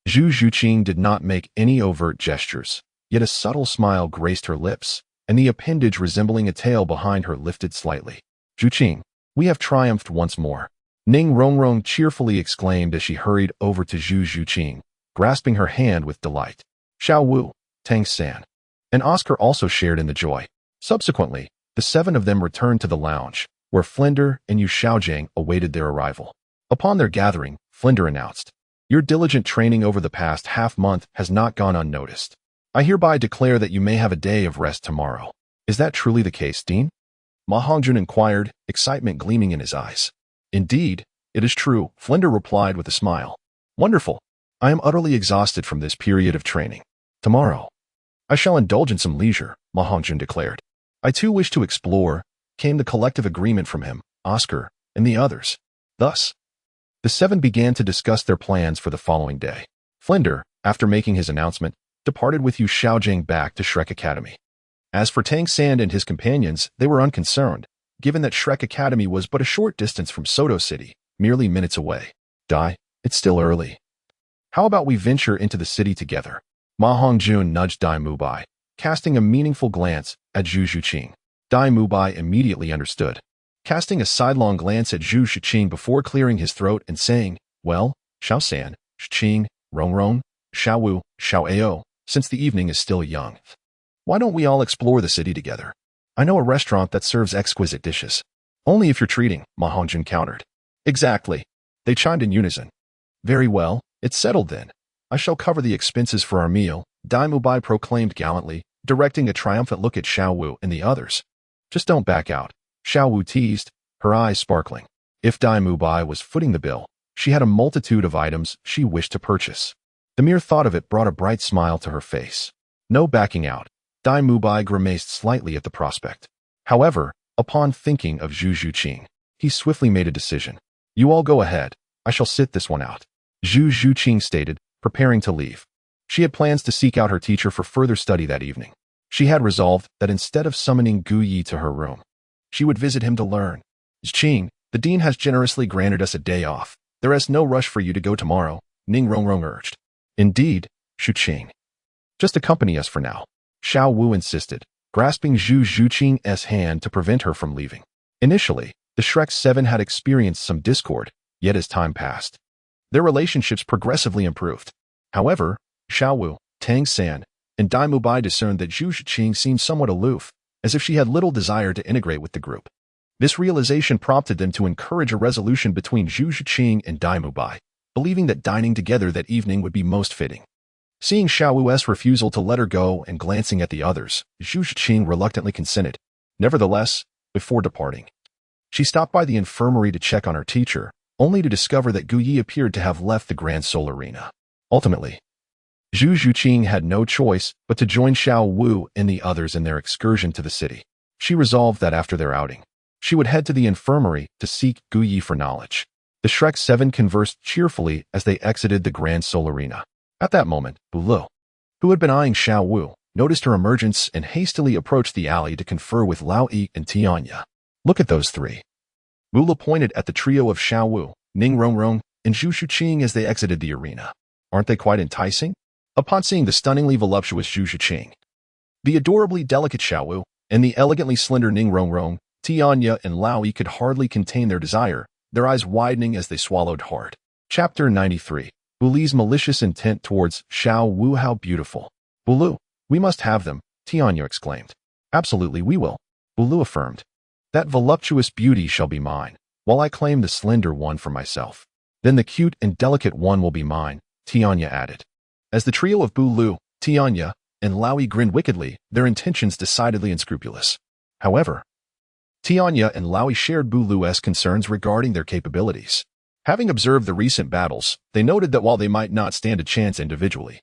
Zhu Zhuqing did not make any overt gestures, yet a subtle smile graced her lips, and the appendage resembling a tail behind her lifted slightly. Zhuqing, we have triumphed once more. Ning Rongrong cheerfully exclaimed as she hurried over to Zhu Zhuqing, grasping her hand with delight. Xiaowu, Tang San, and Oscar also shared in the joy. Subsequently, the 7 of them returned to the lounge, where Flender and Yu Xiaojiang awaited their arrival. Upon their gathering, Flender announced, "Your diligent training over the past half-month has not gone unnoticed. I hereby declare that you may have a day of rest tomorrow. Is that truly the case, Dean?" Ma Hongjun inquired, excitement gleaming in his eyes. "Indeed, it is true," Flender replied with a smile. "Wonderful. I am utterly exhausted from this period of training. Tomorrow, I shall indulge in some leisure," Ma Hongjun declared. "I too wish to explore," came the collective agreement from him, Oscar, and the others. Thus, the 7 began to discuss their plans for the following day. Flender, after making his announcement, departed with Yu Xiaojiang back to Shrek Academy. As for Tang San and his companions, they were unconcerned, given that Shrek Academy was but a short distance from Soto City, merely minutes away. Dai, it's still early. How about we venture into the city together? Ma Hongjun nudged Dai Mubai, casting a meaningful glance at Zhu Zhuqing. Dai Mubai immediately understood, casting a sidelong glance at Zhu Zhuqing before clearing his throat and saying, "Well, Xiao San, Zhuqing, Rongrong, Xiaowu, Xiaoao, since the evening is still young, why don't we all explore the city together? I know a restaurant that serves exquisite dishes." "Only if you're treating," Ma Hongjun countered. "Exactly." They chimed in unison. "Very well, it's settled then. I shall cover the expenses for our meal," Dai Mubai proclaimed gallantly, directing a triumphant look at Xiaowu and the others. "Just don't back out," Xiaowu teased, her eyes sparkling. If Dai Mubai was footing the bill, she had a multitude of items she wished to purchase. The mere thought of it brought a bright smile to her face. No backing out. Dai Mubai grimaced slightly at the prospect. However, upon thinking of Zhu Zhuqing, he swiftly made a decision. "You all go ahead. I shall sit this one out," Zhu Zhuqing stated, preparing to leave. She had plans to seek out her teacher for further study that evening. She had resolved that instead of summoning Gu Yi to her room, She would visit him to learn. Zhuqing, the dean has generously granted us a day off. There is no rush for you to go tomorrow, Ning Rongrong urged. Indeed, Zhu Zhuqing. Just accompany us for now, Xiao Wu insisted, grasping Zhu Zhuqing's hand to prevent her from leaving. Initially, the Shrek 7 had experienced some discord, yet as time passed, their relationships progressively improved. However, Xiao Wu, Tang San, and Dai Mubai discerned that Zhu Zhuqing seemed somewhat aloof, as if she had little desire to integrate with the group. This realization prompted them to encourage a resolution between Zhu Zhuqing and Dai Mubai, believing that dining together that evening would be most fitting. Seeing Xiao Wu's refusal to let her go and glancing at the others, Zhu Zhuqing reluctantly consented. Nevertheless, before departing, she stopped by the infirmary to check on her teacher, only to discover that Gu Yi appeared to have left the Grand Soul Arena. Ultimately, Zhu Zhuqing had no choice but to join Xiao Wu and the others in their excursion to the city. She resolved that after their outing, she would head to the infirmary to seek Gu Yi for knowledge. The Shrek 7 conversed cheerfully as they exited the Grand Soul Arena. At that moment, Douluo, who had been eyeing Xiao Wu, noticed her emergence and hastily approached the alley to confer with Lao Yi and Tianya. Look at those three. Douluo pointed at the trio of Xiao Wu, Ning Rongrong, and Zhu Zhuqing as they exited the arena. Aren't they quite enticing? Upon seeing the stunningly voluptuous Zhu Zhuqing, the adorably delicate Xiao Wu, and the elegantly slender Ning Rongrong, Tianya and Lao Yi could hardly contain their desire, their eyes widening as they swallowed hard. Chapter 93. Buli's malicious intent towards Xiao Wu. How beautiful. Douluo, we must have them, Tianya exclaimed. Absolutely we will, Douluo affirmed. That voluptuous beauty shall be mine, while I claim the slender one for myself. Then the cute and delicate one will be mine, Tianya added. As the trio of Douluo, Tianya, and Lao Yi grinned wickedly, their intentions decidedly unscrupulous. However, Tianya and Lao Yi shared Douluo's concerns regarding their capabilities. Having observed the recent battles, they noted that while they might not stand a chance individually,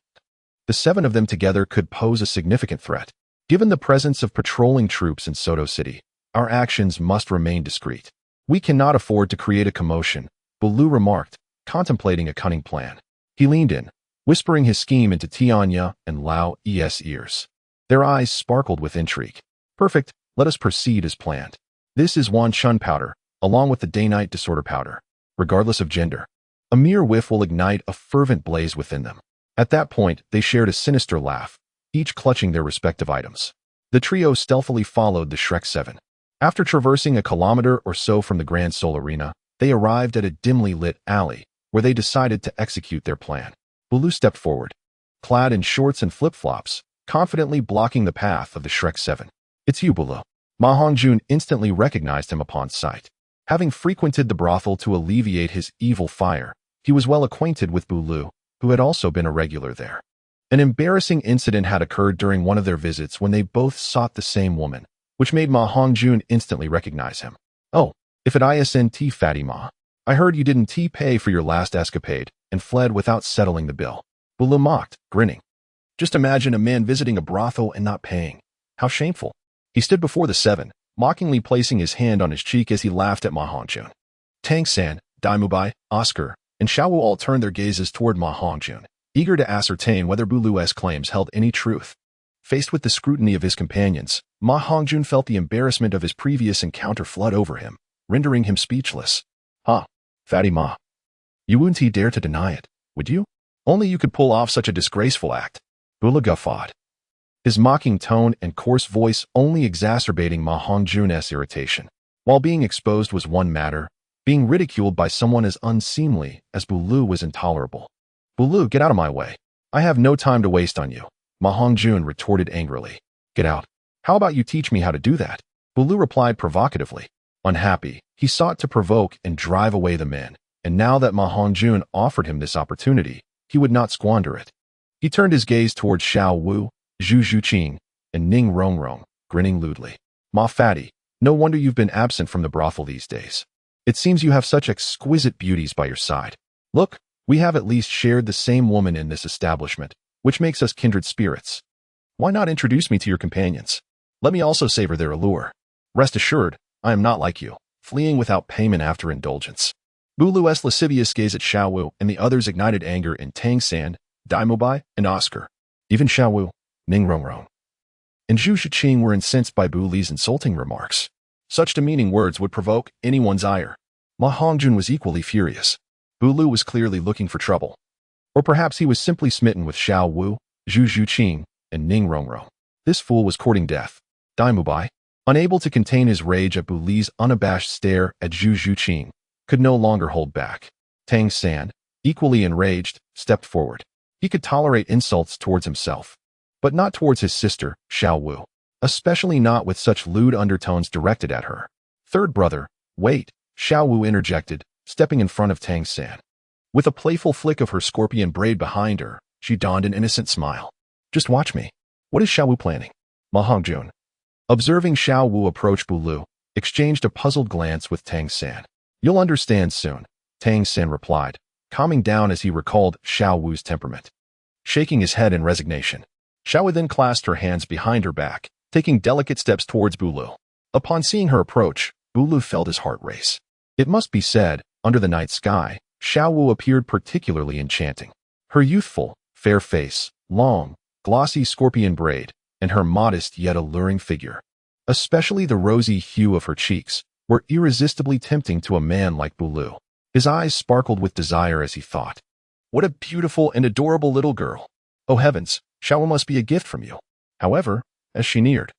the 7 of them together could pose a significant threat. Given the presence of patrolling troops in Soto City, our actions must remain discreet. We cannot afford to create a commotion, Douluo remarked, contemplating a cunning plan. He leaned in, whispering his scheme into Tianya and Lao Yi's ears. Their eyes sparkled with intrigue. Perfect, let us proceed as planned. This is Wan Chun powder, along with the day-night disorder powder. Regardless of gender, a mere whiff will ignite a fervent blaze within them. At that point, they shared a sinister laugh, each clutching their respective items. The trio stealthily followed the Shrek 7. After traversing a kilometer or so from the Grand Soul Arena, they arrived at a dimly lit alley, where they decided to execute their plan. Douluo stepped forward, clad in shorts and flip-flops, confidently blocking the path of the Shrek 7. It's you, Douluo. Ma Hongjun instantly recognized him upon sight. Having frequented the brothel to alleviate his evil fire, he was well acquainted with Douluo, who had also been a regular there. An embarrassing incident had occurred during one of their visits when they both sought the same woman, which made Ma Hongjun instantly recognize him. Oh, if it isn't Fatty Ma. I heard you didn't pay for your last escapade and fled without settling the bill. Douluo mocked, grinning. Just imagine a man visiting a brothel and not paying. How shameful. He stood before the 7, mockingly placing his hand on his cheek as he laughed at Ma Hongjun. Tang San, Dai Mubai, Oscar, and Xiao Wu all turned their gazes toward Ma Hongjun, eager to ascertain whether Douluo's claims held any truth. Faced with the scrutiny of his companions, Ma Hongjun felt the embarrassment of his previous encounter flood over him, rendering him speechless. Ha, Fatty Ma. You wouldn't dare to deny it, would you? Only you could pull off such a disgraceful act. Douluo guffawed, his mocking tone and coarse voice only exacerbating Ma Hongjun's irritation. While being exposed was one matter, being ridiculed by someone as unseemly as Douluo was intolerable. Douluo, get out of my way. I have no time to waste on you, Ma Hongjun retorted angrily. Get out. How about you teach me how to do that? Douluo replied provocatively. Unhappy, he sought to provoke and drive away the men, and now that Ma Hongjun offered him this opportunity, he would not squander it. He turned his gaze towards Xiao Wu, Zhu Zhuqing, and Ning Rongrong, grinning lewdly. Ma Fatty, no wonder you've been absent from the brothel these days. It seems you have such exquisite beauties by your side. Look, we have at least shared the same woman in this establishment, which makes us kindred spirits. Why not introduce me to your companions? Let me also savor their allure. Rest assured, I am not like you, fleeing without payment after indulgence. Douluo's lascivious gaze at Xiao Wu and the others ignited anger in Tang San, Dai Mubai, and Oscar. Even Xiao Wu, Ning Rongrong, and Zhu Zhuqing were incensed by Buli's insulting remarks. Such demeaning words would provoke anyone's ire. Ma Hongjun was equally furious. Douluo was clearly looking for trouble. Or perhaps he was simply smitten with Xiao Wu, Zhu Zhuqing, and Ning Rongro. This fool was courting death. Daimubai, unable to contain his rage at Li's unabashed stare at Zhu Zhuqing, could no longer hold back. Tang San, equally enraged, stepped forward. He could tolerate insults towards himself, but not towards his sister, Xiao Wu, especially not with such lewd undertones directed at her. Third brother, wait, Xiao Wu interjected, stepping in front of Tang San. With a playful flick of her scorpion braid behind her, she donned an innocent smile. Just watch me. What is Xiao Wu planning? Ma Hongjun, observing Xiao Wu approach Douluo, exchanged a puzzled glance with Tang San. You'll understand soon, Tang San replied, calming down as he recalled Xiao Wu's temperament. Shaking his head in resignation, Xiao Wu then clasped her hands behind her back, taking delicate steps towards Douluo. Upon seeing her approach, Douluo felt his heart race. It must be said, under the night sky, Xiao Wu appeared particularly enchanting. Her youthful, fair face, long, glossy scorpion braid, and her modest yet alluring figure, especially the rosy hue of her cheeks, were irresistibly tempting to a man like Douluo. His eyes sparkled with desire as he thought, what a beautiful and adorable little girl. Oh heavens, Xiao Wu must be a gift from you. However, as she neared,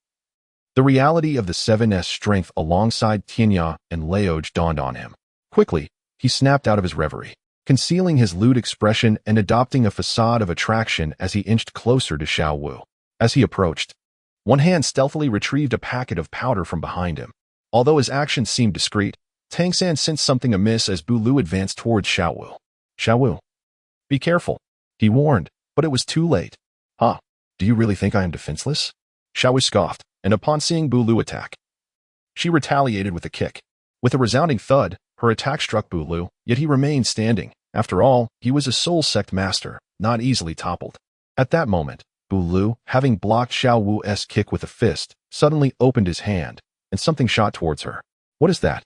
the reality of the 7's strength alongside Tianya and Laoj dawned on him. Quickly, he snapped out of his reverie, concealing his lewd expression and adopting a facade of attraction as he inched closer to Xiao Wu. As he approached, one hand stealthily retrieved a packet of powder from behind him. Although his actions seemed discreet, Tang San sensed something amiss as Douluo advanced towards Xiao Wu. Xiao Wu, be careful, he warned, but it was too late. Huh, do you really think I am defenseless? Xiao Wu scoffed, and upon seeing Douluo attack, she retaliated with a kick. With a resounding thud, her attack struck Douluo, yet he remained standing. After all, he was a soul sect master, not easily toppled. At that moment, Douluo, having blocked Xiao Wu's kick with a fist, suddenly opened his hand, and something shot towards her. What is that?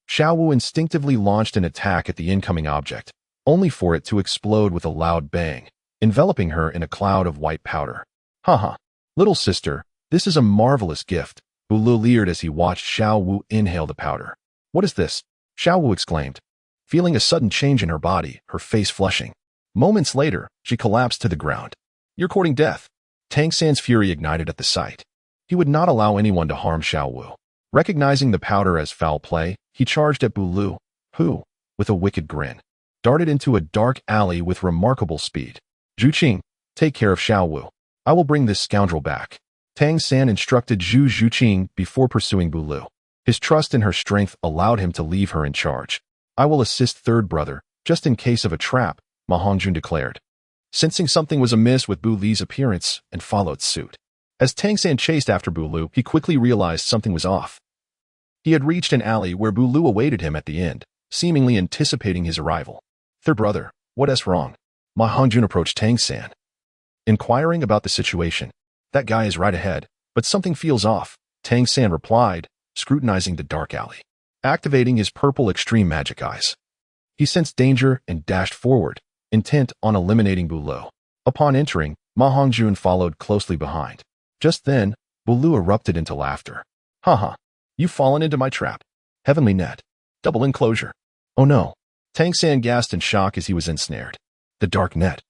Xiao Wu instinctively launched an attack at the incoming object, only for it to explode with a loud bang, enveloping her in a cloud of white powder. Haha, little sister, this is a marvelous gift, Douluo leered as he watched Xiao Wu inhale the powder. What is this? Xiao Wu exclaimed, feeling a sudden change in her body, her face flushing. Moments later, she collapsed to the ground. You're courting death. Tang San's fury ignited at the sight. He would not allow anyone to harm Xiao Wu. Recognizing the powder as foul play, he charged at Douluo, who, with a wicked grin, darted into a dark alley with remarkable speed. Zhuqing, take care of Xiao Wu. I will bring this scoundrel back. Tang San instructed Zhu Zhuqing before pursuing Douluo. His trust in her strength allowed him to leave her in charge. I will assist third brother, just in case of a trap, Ma Hongjun declared, sensing something was amiss with Li's appearance, and followed suit. As Tang San chased after Douluo, he quickly realized something was off. He had reached an alley where Douluo awaited him at the end, seemingly anticipating his arrival. Third brother, what's wrong? Ma Hongjun approached Tang San, inquiring about the situation. That guy is right ahead, but something feels off, Tang San replied, scrutinizing the dark alley. Activating his purple extreme magic eyes, he sensed danger and dashed forward, intent on eliminating Douluo. Upon entering, Ma Hongjun followed closely behind. Just then, Douluo erupted into laughter. Haha, you've fallen into my trap. Heavenly net. Double enclosure. Oh no. Tang San gasped in shock as he was ensnared. The dark net,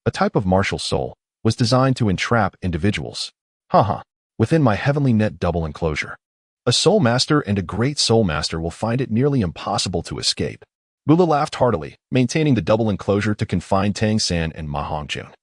a type of martial soul, was designed to entrap individuals. Haha, within my heavenly net double enclosure. A soul master and a great soul master will find it nearly impossible to escape. Douluo laughed heartily, maintaining the double enclosure to confine Tang San and Ma Hongjun.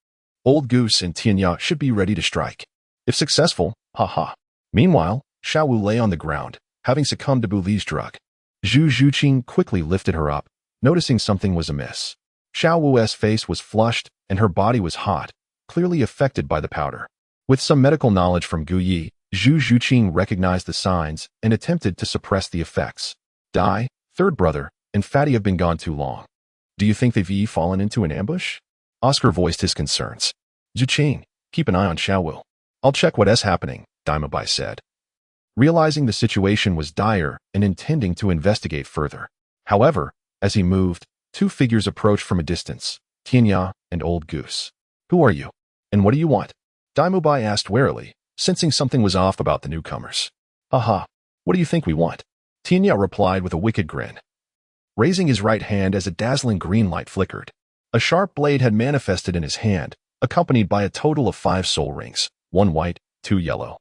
Old Goose and Tianya should be ready to strike. If successful, haha. Meanwhile, Xiao Wu lay on the ground, having succumbed to Li's drug. Zhu Zhuqing quickly lifted her up, noticing something was amiss. Xiao Wu's face was flushed, and her body was hot, clearly affected by the powder. With some medical knowledge from Gu Yi, Zhu Zhuqing recognized the signs and attempted to suppress the effects. Dai, third brother, and Fatty have been gone too long. Do you think they've fallen into an ambush? Oscar voiced his concerns. Zhuqing, keep an eye on Xiao Wu. I'll check what's happening, Daimubai said, realizing the situation was dire and intending to investigate further. However, as he moved, two figures approached from a distance, Tianya and Old Goose. Who are you? And what do you want? Daimubai asked warily, sensing something was off about the newcomers. Aha, What do you think we want? Tianya replied with a wicked grin, raising his right hand as a dazzling green light flickered. A sharp blade had manifested in his hand, accompanied by a total of 5 soul rings, 1 white, 2 yellow,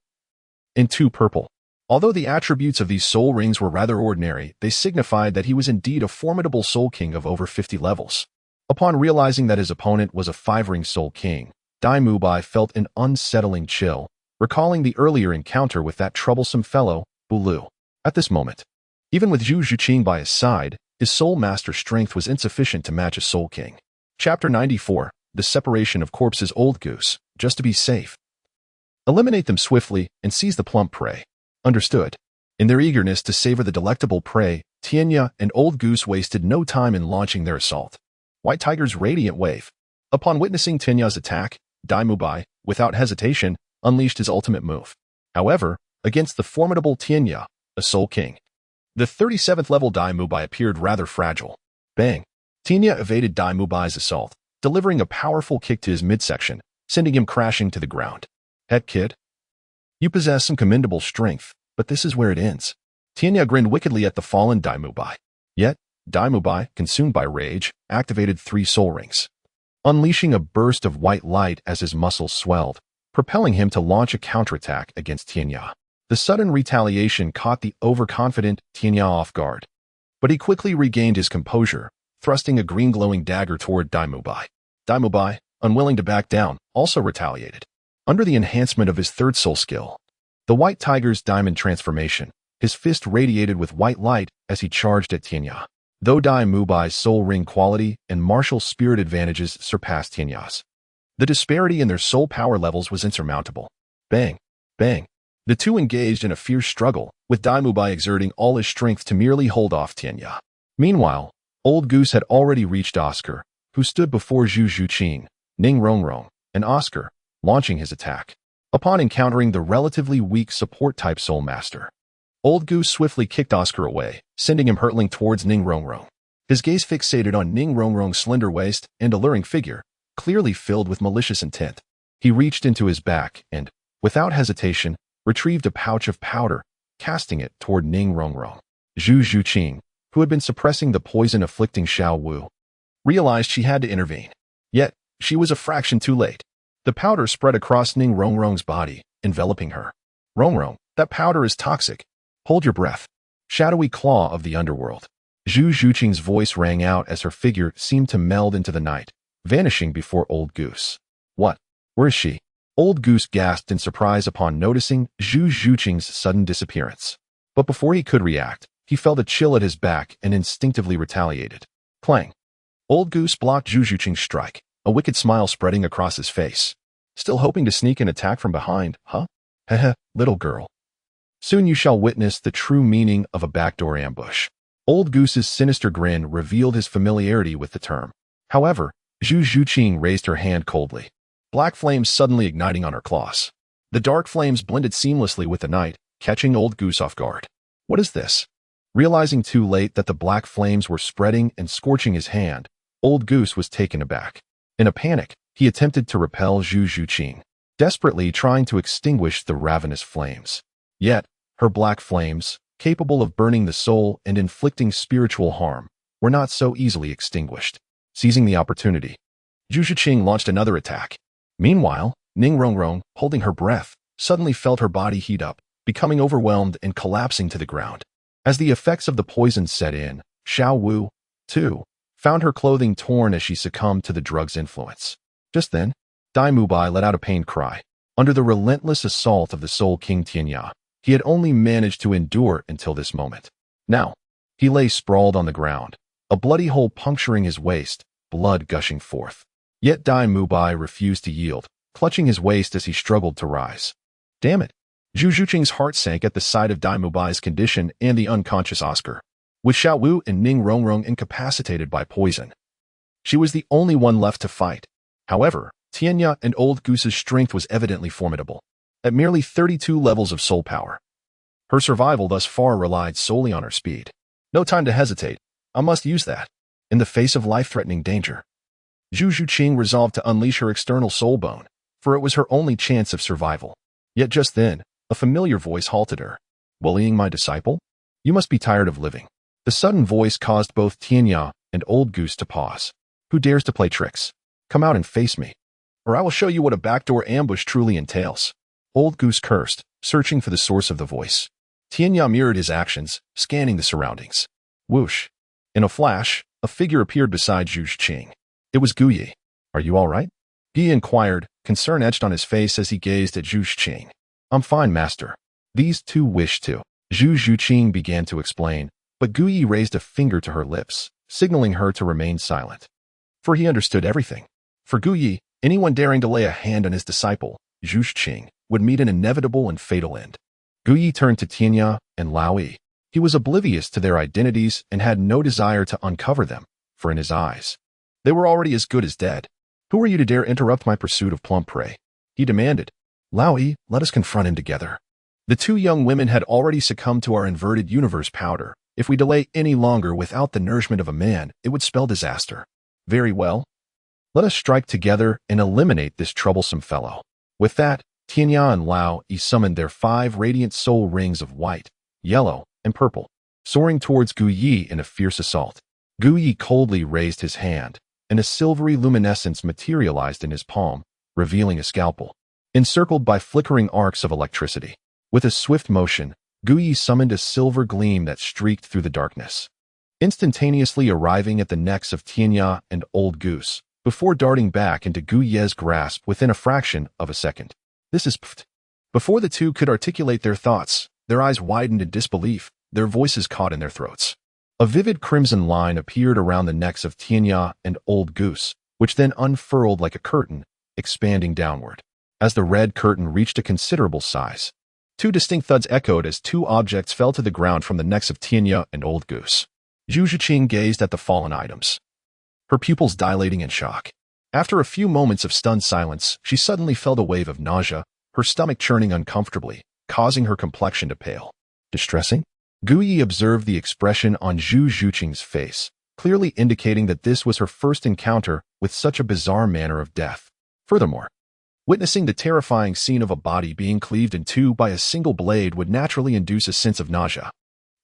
and 2 purple. Although the attributes of these soul rings were rather ordinary, they signified that he was indeed a formidable soul king of over 50 levels. Upon realizing that his opponent was a 5-ring soul king, Dai Mubai felt an unsettling chill, recalling the earlier encounter with that troublesome fellow, Douluo. At this moment, even with Zhu Zhuqing by his side, his soul master strength was insufficient to match a soul king. Chapter 94, The Separation of Corpses. Old Goose, just to be safe. Eliminate them swiftly and seize the plump prey. Understood. In their eagerness to savor the delectable prey, Tianya and Old Goose wasted no time in launching their assault. White Tiger's radiant wave. Upon witnessing Tinya's attack, Dai Mubai, without hesitation, unleashed his ultimate move. However, against the formidable Tianya, a soul king, the 37th level Dai Mubai appeared rather fragile. Bang! Tianya evaded Dai Mubai's assault, delivering a powerful kick to his midsection, sending him crashing to the ground. Heck, kid. You possess some commendable strength, but this is where it ends. Tianya grinned wickedly at the fallen Dai Mubai. Yet, Dai Mubai, consumed by rage, activated 3 soul rings, unleashing a burst of white light as his muscles swelled, propelling him to launch a counterattack against Tianya. The sudden retaliation caught the overconfident Tianya off guard, but he quickly regained his composure, thrusting a green glowing dagger toward Dai Mubai. Dai Mubai, unwilling to back down, also retaliated. Under the enhancement of his 3rd soul skill, the White Tiger's diamond transformation, his fist radiated with white light as he charged at Tianya. Though Dai Mubai's soul ring quality and martial spirit advantages surpassed Tianya's, the disparity in their soul power levels was insurmountable. Bang! Bang! The two engaged in a fierce struggle, with Dai Mubai exerting all his strength to merely hold off Tianya. Meanwhile, Old Goose had already reached Oscar, who stood before Zhu Zhuqing, Ning Rongrong, and Oscar, launching his attack. Upon encountering the relatively weak support-type Soul Master, Old Goose swiftly kicked Oscar away, sending him hurtling towards Ning Rongrong. His gaze fixated on Ning Rongrong's slender waist and alluring figure, clearly filled with malicious intent. He reached into his back and, without hesitation, retrieved a pouch of powder, casting it toward Ning Rongrong. Zhu Zhuqing, who had been suppressing the poison afflicting Xiao Wu, realized she had to intervene. Yet, she was a fraction too late. The powder spread across Ning Rongrong's body, enveloping her. Rongrong, that powder is toxic. Hold your breath. Shadowy claw of the underworld. Zhu Zhuqing's voice rang out as her figure seemed to meld into the night, vanishing before Old Goose. What? Where is she? Old Goose gasped in surprise upon noticing Zhu Zhuqing's sudden disappearance. But before he could react, he felt a chill at his back and instinctively retaliated. Clang! Old Goose blocked Zhu Zhuqing's strike, a wicked smile spreading across his face. Still hoping to sneak an attack from behind, huh? Heh, little girl. Soon you shall witness the true meaning of a backdoor ambush. Old Goose's sinister grin revealed his familiarity with the term. However, Zhu Zhuqing raised her hand coldly, black flames suddenly igniting on her claws. The dark flames blended seamlessly with the night, catching Old Goose off guard. What is this? Realizing too late that the black flames were spreading and scorching his hand, Old Goose was taken aback. In a panic, he attempted to repel Zhu Zhuqing, desperately trying to extinguish the ravenous flames. Yet, her black flames, capable of burning the soul and inflicting spiritual harm, were not so easily extinguished. Seizing the opportunity, Zhu Zhuqing launched another attack. Meanwhile, Ning Rongrong, holding her breath, suddenly felt her body heat up, becoming overwhelmed and collapsing to the ground. As the effects of the poison set in, Xiao Wu, too, found her clothing torn as she succumbed to the drug's influence. Just then, Dai Mubai let out a pained cry. Under the relentless assault of the Soul King Tianya, he had only managed to endure until this moment. Now, he lay sprawled on the ground, a bloody hole puncturing his waist, blood gushing forth. Yet Dai Mubai refused to yield, clutching his waist as he struggled to rise. Damn it! Zhu Zhuqing's heart sank at the sight of Dai Mubai's condition and the unconscious Oscar. With Xiao Wu and Ning Rongrong incapacitated by poison, she was the only one left to fight. However, Tianya and Old Goose's strength was evidently formidable, at merely 32 levels of soul power. Her survival thus far relied solely on her speed. No time to hesitate. I must use that. In the face of life-threatening danger, Zhu Zhuqing resolved to unleash her external soul bone, for it was her only chance of survival. Yet just then, a familiar voice halted her. Bullying my disciple? You must be tired of living. The sudden voice caused both Tianya and Old Goose to pause. Who dares to play tricks? Come out and face me, or I will show you what a backdoor ambush truly entails. Old Goose cursed, searching for the source of the voice. Tianya mirrored his actions, scanning the surroundings. Whoosh. In a flash, a figure appeared beside Zhu Zhuqing. It was Guyi. Are you all right? Guyi inquired, concern etched on his face as he gazed at Zhu Zhuqing. I'm fine, master. These two wish to. Zhu Zhuqing began to explain, but Guyi raised a finger to her lips, signaling her to remain silent. For he understood everything. For Guyi, anyone daring to lay a hand on his disciple, Zhu Zhuqing, would meet an inevitable and fatal end. Guyi turned to Tianya and Laoyi. He was oblivious to their identities and had no desire to uncover them, for in his eyes, they were already as good as dead. Who are you to dare interrupt my pursuit of plump prey? He demanded. Laoyi, let us confront him together. The two young women had already succumbed to our inverted universe powder. If we delay any longer without the nourishment of a man, it would spell disaster. Very well. Let us strike together and eliminate this troublesome fellow. With that, Tianya and Laoyi summoned their 5 radiant soul rings of white, yellow, and purple, soaring towards Guyi in a fierce assault. Guyi coldly raised his hand, and a silvery luminescence materialized in his palm, revealing a scalpel, encircled by flickering arcs of electricity. With a swift motion, Guyi summoned a silver gleam that streaked through the darkness, instantaneously arriving at the necks of Tianya and Old Goose, before darting back into Guyi's grasp within a fraction of a second. This is pfft. Before the two could articulate their thoughts, their eyes widened in disbelief, their voices caught in their throats. A vivid crimson line appeared around the necks of Tianya and Old Goose, which then unfurled like a curtain, expanding downward. As the red curtain reached a considerable size, 2 distinct thuds echoed as 2 objects fell to the ground from the necks of Tianya and Old Goose. Zhu Zhuqing gazed at the fallen items, her pupils dilating in shock. After a few moments of stunned silence, she suddenly felt a wave of nausea, her stomach churning uncomfortably, causing her complexion to pale. Distressing? Guyi observed the expression on Zhu Zhuqing's face, clearly indicating that this was her first encounter with such a bizarre manner of death. Furthermore, witnessing the terrifying scene of a body being cleaved in 2 by a single blade would naturally induce a sense of nausea.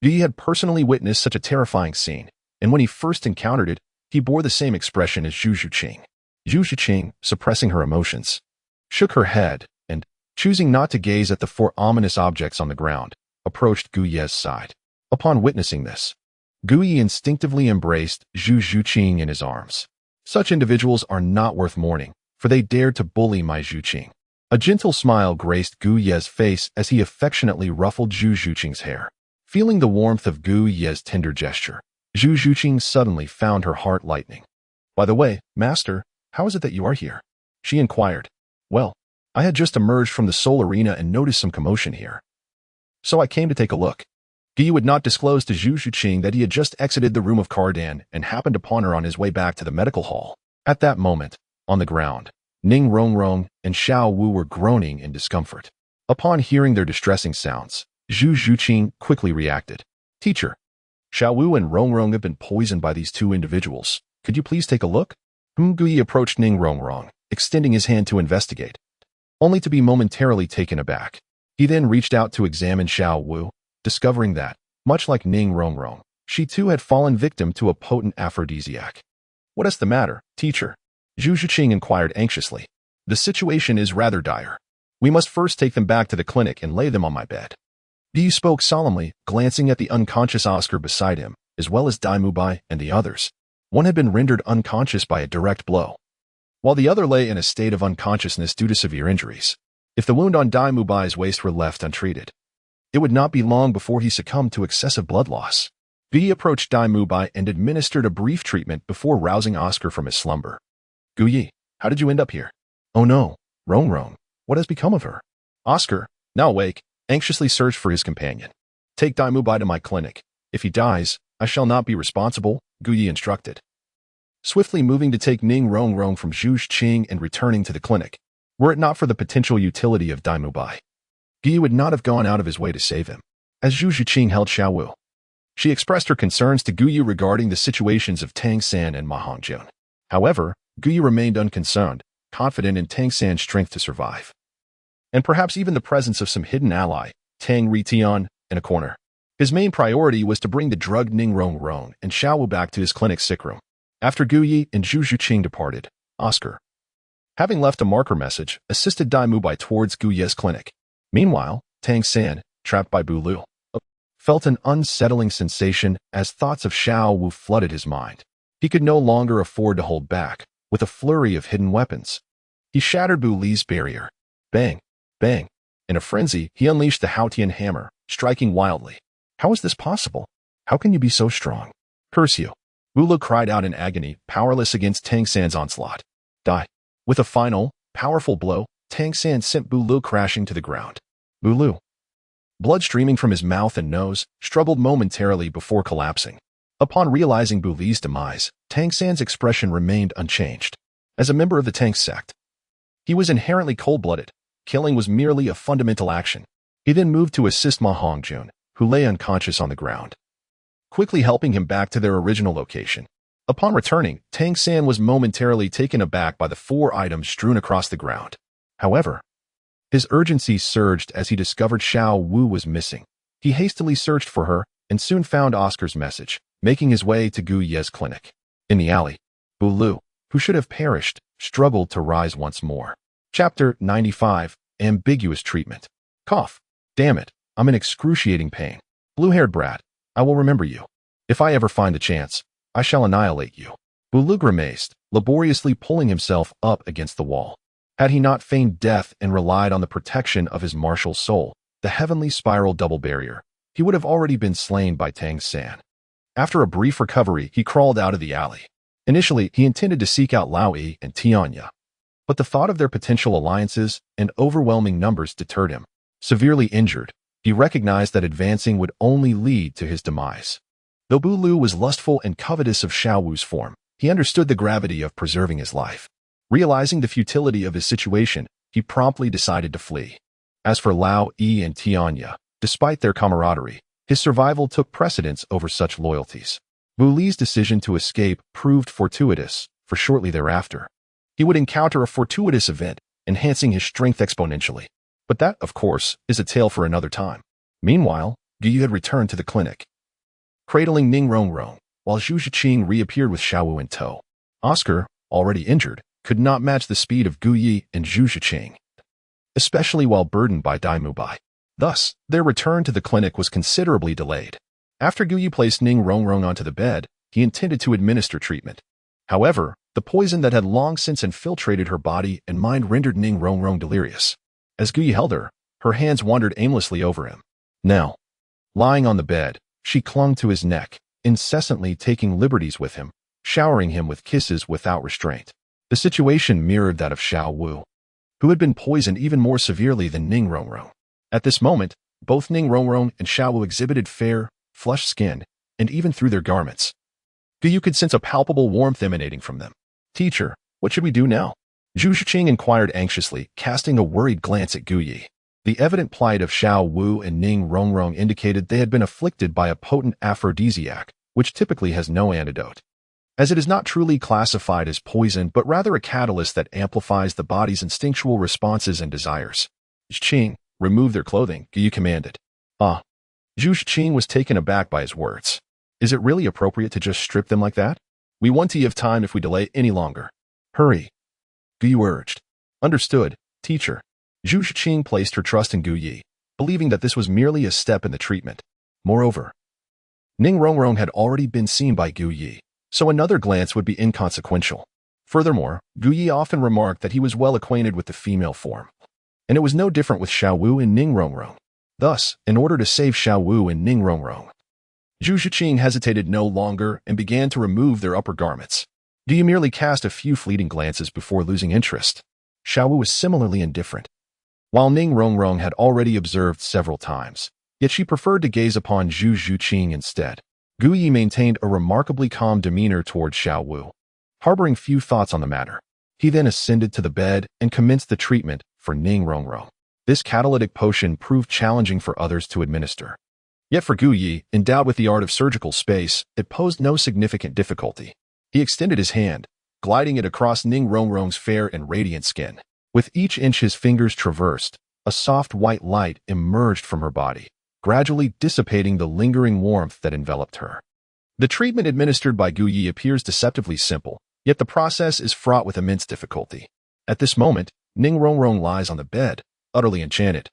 Guyi had personally witnessed such a terrifying scene, and when he first encountered it, he bore the same expression as Zhu Zhuqing. Zhu Zhuqing, suppressing her emotions, shook her head and, choosing not to gaze at the 4 ominous objects on the ground, approached Guyi's side. Upon witnessing this, Guyi instinctively embraced Zhu Zhuqing in his arms. Such individuals are not worth mourning, for they dared to bully my Zhuqing. A gentle smile graced Guyi's face as he affectionately ruffled Zhu Zhuqing's hair. Feeling the warmth of Guyi's tender gesture, Zhu Zhuqing suddenly found her heart lightening. By the way, master, how is it that you are here? She inquired. Well, I had just emerged from the soul arena and noticed some commotion here, so I came to take a look. Guyi would not disclose to Zhu Zhuqing that he had just exited the room of Cardan and happened upon her on his way back to the medical hall. At that moment, on the ground, Ning Rongrong and Xiao Wu were groaning in discomfort. Upon hearing their distressing sounds, Zhu Zhuqing quickly reacted. Teacher, Xiao Wu and Rongrong have been poisoned by these 2 individuals. Could you please take a look? Guyi approached Ning Rongrong, extending his hand to investigate, only to be momentarily taken aback. He then reached out to examine Xiao Wu, discovering that, much like Ning Rongrong, she too had fallen victim to a potent aphrodisiac. What is the matter, teacher? Zhu Zhuqing inquired anxiously. The situation is rather dire. We must first take them back to the clinic and lay them on my bed. Guyi spoke solemnly, glancing at the unconscious Oscar beside him, as well as Dai Mubai and the others. One had been rendered unconscious by a direct blow, while the other lay in a state of unconsciousness due to severe injuries. If the wound on Dai Mubai's waist were left untreated, it would not be long before he succumbed to excessive blood loss. Guyi approached Dai Mubai and administered a brief treatment before rousing Oscar from his slumber. Guyi, how did you end up here? Oh no, Rongrong, what has become of her? Oscar, now awake, anxiously searched for his companion. Take Dai Mubai to my clinic. If he dies, I shall not be responsible, Guyi instructed. Swiftly moving to take Ning Rongrong from Zhu Zhuqing and returning to the clinic, were it not for the potential utility of Dai Mubai, Guyi would not have gone out of his way to save him. As Zhu Zhuqing held Xiao Wu, she expressed her concerns to Guyi regarding the situations of Tang San and Ma Hongjun. However, Guyi remained unconcerned, confident in Tang San's strength to survive, and perhaps even the presence of some hidden ally, Tang Ritian, in a corner. His main priority was to bring the drugged Ning Rongrong and Xiaowu back to his clinic's sick room. After Gu Yi and Zhu Zhuqing departed, Oscar, having left a marker message, assisted Dai Mubai towards Gu Ye's clinic. Meanwhile, Tang San, trapped by Douluo, felt an unsettling sensation as thoughts of Xiaowu flooded his mind. He could no longer afford to hold back. With a flurry of hidden weapons, he shattered Bu Li's barrier. Bang! Bang! In a frenzy, he unleashed the Haotian hammer, striking wildly. How is this possible? How can you be so strong? Curse you! Douluo cried out in agony, powerless against Tang San's onslaught. Die! With a final, powerful blow, Tang San sent Douluo crashing to the ground. Douluo, blood streaming from his mouth and nose, struggled momentarily before collapsing. Upon realizing Bu Li's demise, Tang San's expression remained unchanged. As a member of the Tang sect, he was inherently cold-blooded. Killing was merely a fundamental action. He then moved to assist Ma Hongjun, who lay unconscious on the ground, quickly helping him back to their original location. Upon returning, Tang San was momentarily taken aback by the 4 items strewn across the ground. However, his urgency surged as he discovered Xiaowu was missing. He hastily searched for her and soon found Oscar's message, making his way to Gu Ye's clinic. In the alley, Douluo, who should have perished, struggled to rise once more. Chapter 95, Ambiguous Treatment. Cough. Damn it, I'm in excruciating pain. Blue-haired brat, I will remember you. If I ever find the chance, I shall annihilate you. Douluo grimaced, laboriously pulling himself up against the wall. Had he not feigned death and relied on the protection of his martial soul, the heavenly spiral double barrier, he would have already been slain by Tang San. After a brief recovery, he crawled out of the alley. Initially, he intended to seek out Lao Yi and Tianya, but the thought of their potential alliances and overwhelming numbers deterred him. Severely injured, he recognized that advancing would only lead to his demise. Though Douluo was lustful and covetous of Xiaowu's form, he understood the gravity of preserving his life. Realizing the futility of his situation, he promptly decided to flee. As for Lao Yi and Tianya, despite their camaraderie, his survival took precedence over such loyalties. Bu Li's decision to escape proved fortuitous, for shortly thereafter, he would encounter a fortuitous event, enhancing his strength exponentially. But that, of course, is a tale for another time. Meanwhile, Gu Yi had returned to the clinic, cradling Ning Rongrong, while Zhu Zhuqing reappeared with Xiaowu in tow. Oscar, already injured, could not match the speed of Gu Yi and Zhu Zhuqing, especially while burdened by Dai Mubai. Thus, their return to the clinic was considerably delayed. After Gu Yi placed Ning Rongrong onto the bed, he intended to administer treatment. However, the poison that had long since infiltrated her body and mind rendered Ning Rongrong delirious. As Gu Yi held her, her hands wandered aimlessly over him. Now, lying on the bed, she clung to his neck, incessantly taking liberties with him, showering him with kisses without restraint. The situation mirrored that of Xiaowu, who had been poisoned even more severely than Ning Rongrong. At this moment, both Ning Rongrong and Xiaowu exhibited fair, flushed skin, and even through their garments, Gu Yi could sense a palpable warmth emanating from them. Teacher, what should we do now? Zhu Zhuqing inquired anxiously, casting a worried glance at Gu Yi. The evident plight of Xiaowu and Ning Rongrong indicated they had been afflicted by a potent aphrodisiac, which typically has no antidote, as it is not truly classified as poison but rather a catalyst that amplifies the body's instinctual responses and desires. Zhuqing, remove their clothing, Gu Yi commanded. Zhu Zhuqing was taken aback by his words. Is it really appropriate to just strip them like that? We want to give time if we delay any longer. Hurry, Gu Yi urged. Understood, teacher. Zhu Zhuqing placed her trust in Gu Yi, believing that this was merely a step in the treatment. Moreover, Ning Rongrong had already been seen by Gu Yi, so another glance would be inconsequential. Furthermore, Gu Yi often remarked that he was well acquainted with the female form, and it was no different with Xiaowu and Ning Rongrong. Thus, in order to save Xiaowu and Ning Rongrong, Zhu Zhuqing hesitated no longer and began to remove their upper garments. Gu Yi merely cast a few fleeting glances before losing interest. Xiaowu was similarly indifferent, while Ning Rongrong had already observed several times, yet she preferred to gaze upon Zhu Zhuqing instead. Gu Yi maintained a remarkably calm demeanor towards Xiaowu, harboring few thoughts on the matter. He then ascended to the bed and commenced the treatment for Ning Rongrong. This catalytic potion proved challenging for others to administer. Yet for Gu Yi, endowed with the art of surgical space, it posed no significant difficulty. He extended his hand, gliding it across Ning Rongrong's fair and radiant skin. With each inch his fingers traversed, a soft white light emerged from her body, gradually dissipating the lingering warmth that enveloped her. The treatment administered by Gu Yi appears deceptively simple, yet the process is fraught with immense difficulty. At this moment, Ning Rongrong lies on the bed, utterly enchanted,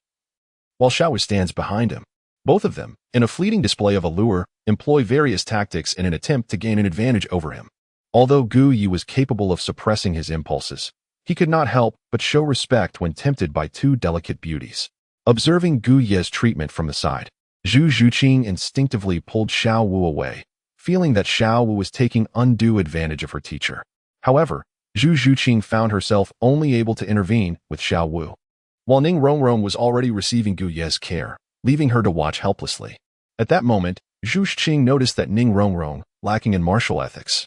while Xiaowu stands behind him. Both of them, in a fleeting display of allure, employ various tactics in an attempt to gain an advantage over him. Although Gu Yi was capable of suppressing his impulses, he could not help but show respect when tempted by two delicate beauties. Observing Gu Ye's treatment from the side, Zhu Zhuqing instinctively pulled Xiaowu away, feeling that Xiaowu was taking undue advantage of her teacher. However, Zhu Zhuqing found herself only able to intervene with Xiaowu, while Ning Rongrong was already receiving Gu Ye's care, leaving her to watch helplessly. At that moment, Zhu Zhuqing noticed that Ning Rongrong, lacking in martial ethics,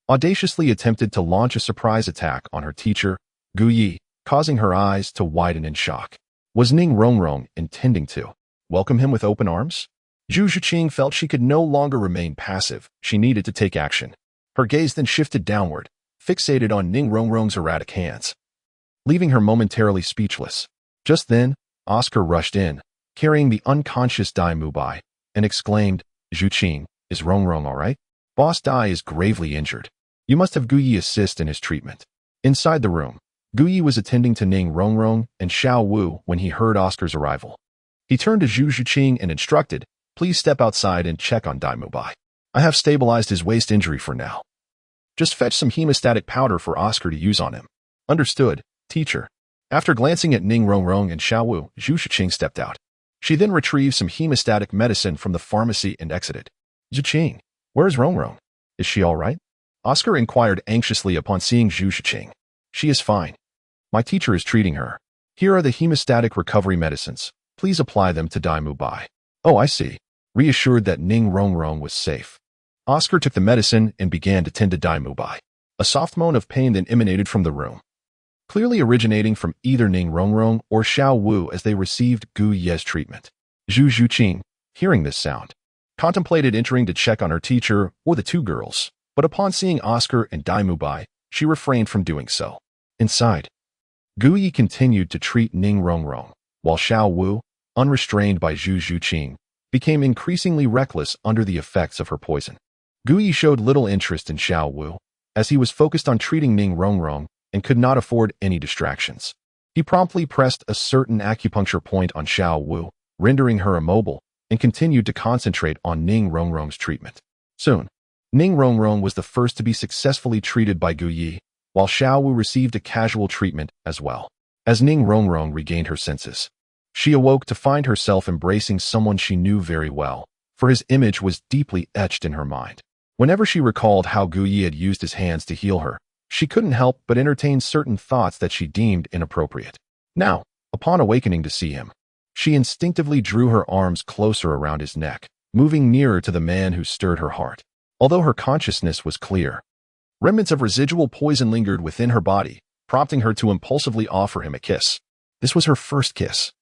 audaciously attempted to launch a surprise attack on her teacher, Gu Yi, causing her eyes to widen in shock. Was Ning Rongrong intending to welcome him with open arms? Zhu Zhuqing felt she could no longer remain passive. She needed to take action. Her gaze then shifted downward, fixated on Ning Rongrong's erratic hands, leaving her momentarily speechless. Just then, Oscar rushed in, carrying the unconscious Dai Mubai, and exclaimed, "Zhuqing, is Rongrong all right? Boss Dai is gravely injured. You must have Gu Yi assist in his treatment." Inside the room, Gu Yi was attending to Ning Rongrong and Xiaowu when he heard Oscar's arrival. He turned to Zhu Zhuqing and instructed, "Please step outside and check on Dai Mubai. I have stabilized his waist injury for now. Just fetch some hemostatic powder for Oscar to use on him." "Understood, teacher." After glancing at Ning Rongrong and Xiaowu, Zhu Zhuqing stepped out. She then retrieved some hemostatic medicine from the pharmacy and exited. "Zhuqing, where is Rongrong? Is she all right?" Oscar inquired anxiously upon seeing Zhu Zhuqing. "She is fine. My teacher is treating her. Here are the hemostatic recovery medicines. Please apply them to Dai Mubai." "Oh, I see." Reassured that Ning Rongrong was safe, Oscar took the medicine and began to tend to Dai Mubai. A soft moan of pain then emanated from the room, clearly originating from either Ning Rongrong or Xiaowu as they received Gu Ye's treatment. Zhu Zhuqing, hearing this sound, contemplated entering to check on her teacher or the two girls, but upon seeing Oscar and Dai Mubai, she refrained from doing so. Inside, Gu Yi continued to treat Ning Rongrong, while Xiaowu, unrestrained by Zhu Zhuqing, became increasingly reckless under the effects of her poison. Gu Yi showed little interest in Xiaowu, as he was focused on treating Ning Rongrong and could not afford any distractions. He promptly pressed a certain acupuncture point on Xiaowu, rendering her immobile, and continued to concentrate on Ning Rongrong's treatment. Soon, Ning Rongrong was the first to be successfully treated by Gu Yi, while Xiaowu received a casual treatment as well. As Ning Rongrong regained her senses, she awoke to find herself embracing someone she knew very well, for his image was deeply etched in her mind. Whenever she recalled how Gu Yi had used his hands to heal her, she couldn't help but entertain certain thoughts that she deemed inappropriate. Now, upon awakening to see him, she instinctively drew her arms closer around his neck, moving nearer to the man who stirred her heart. Although her consciousness was clear, remnants of residual poison lingered within her body, prompting her to impulsively offer him a kiss. This was her first kiss,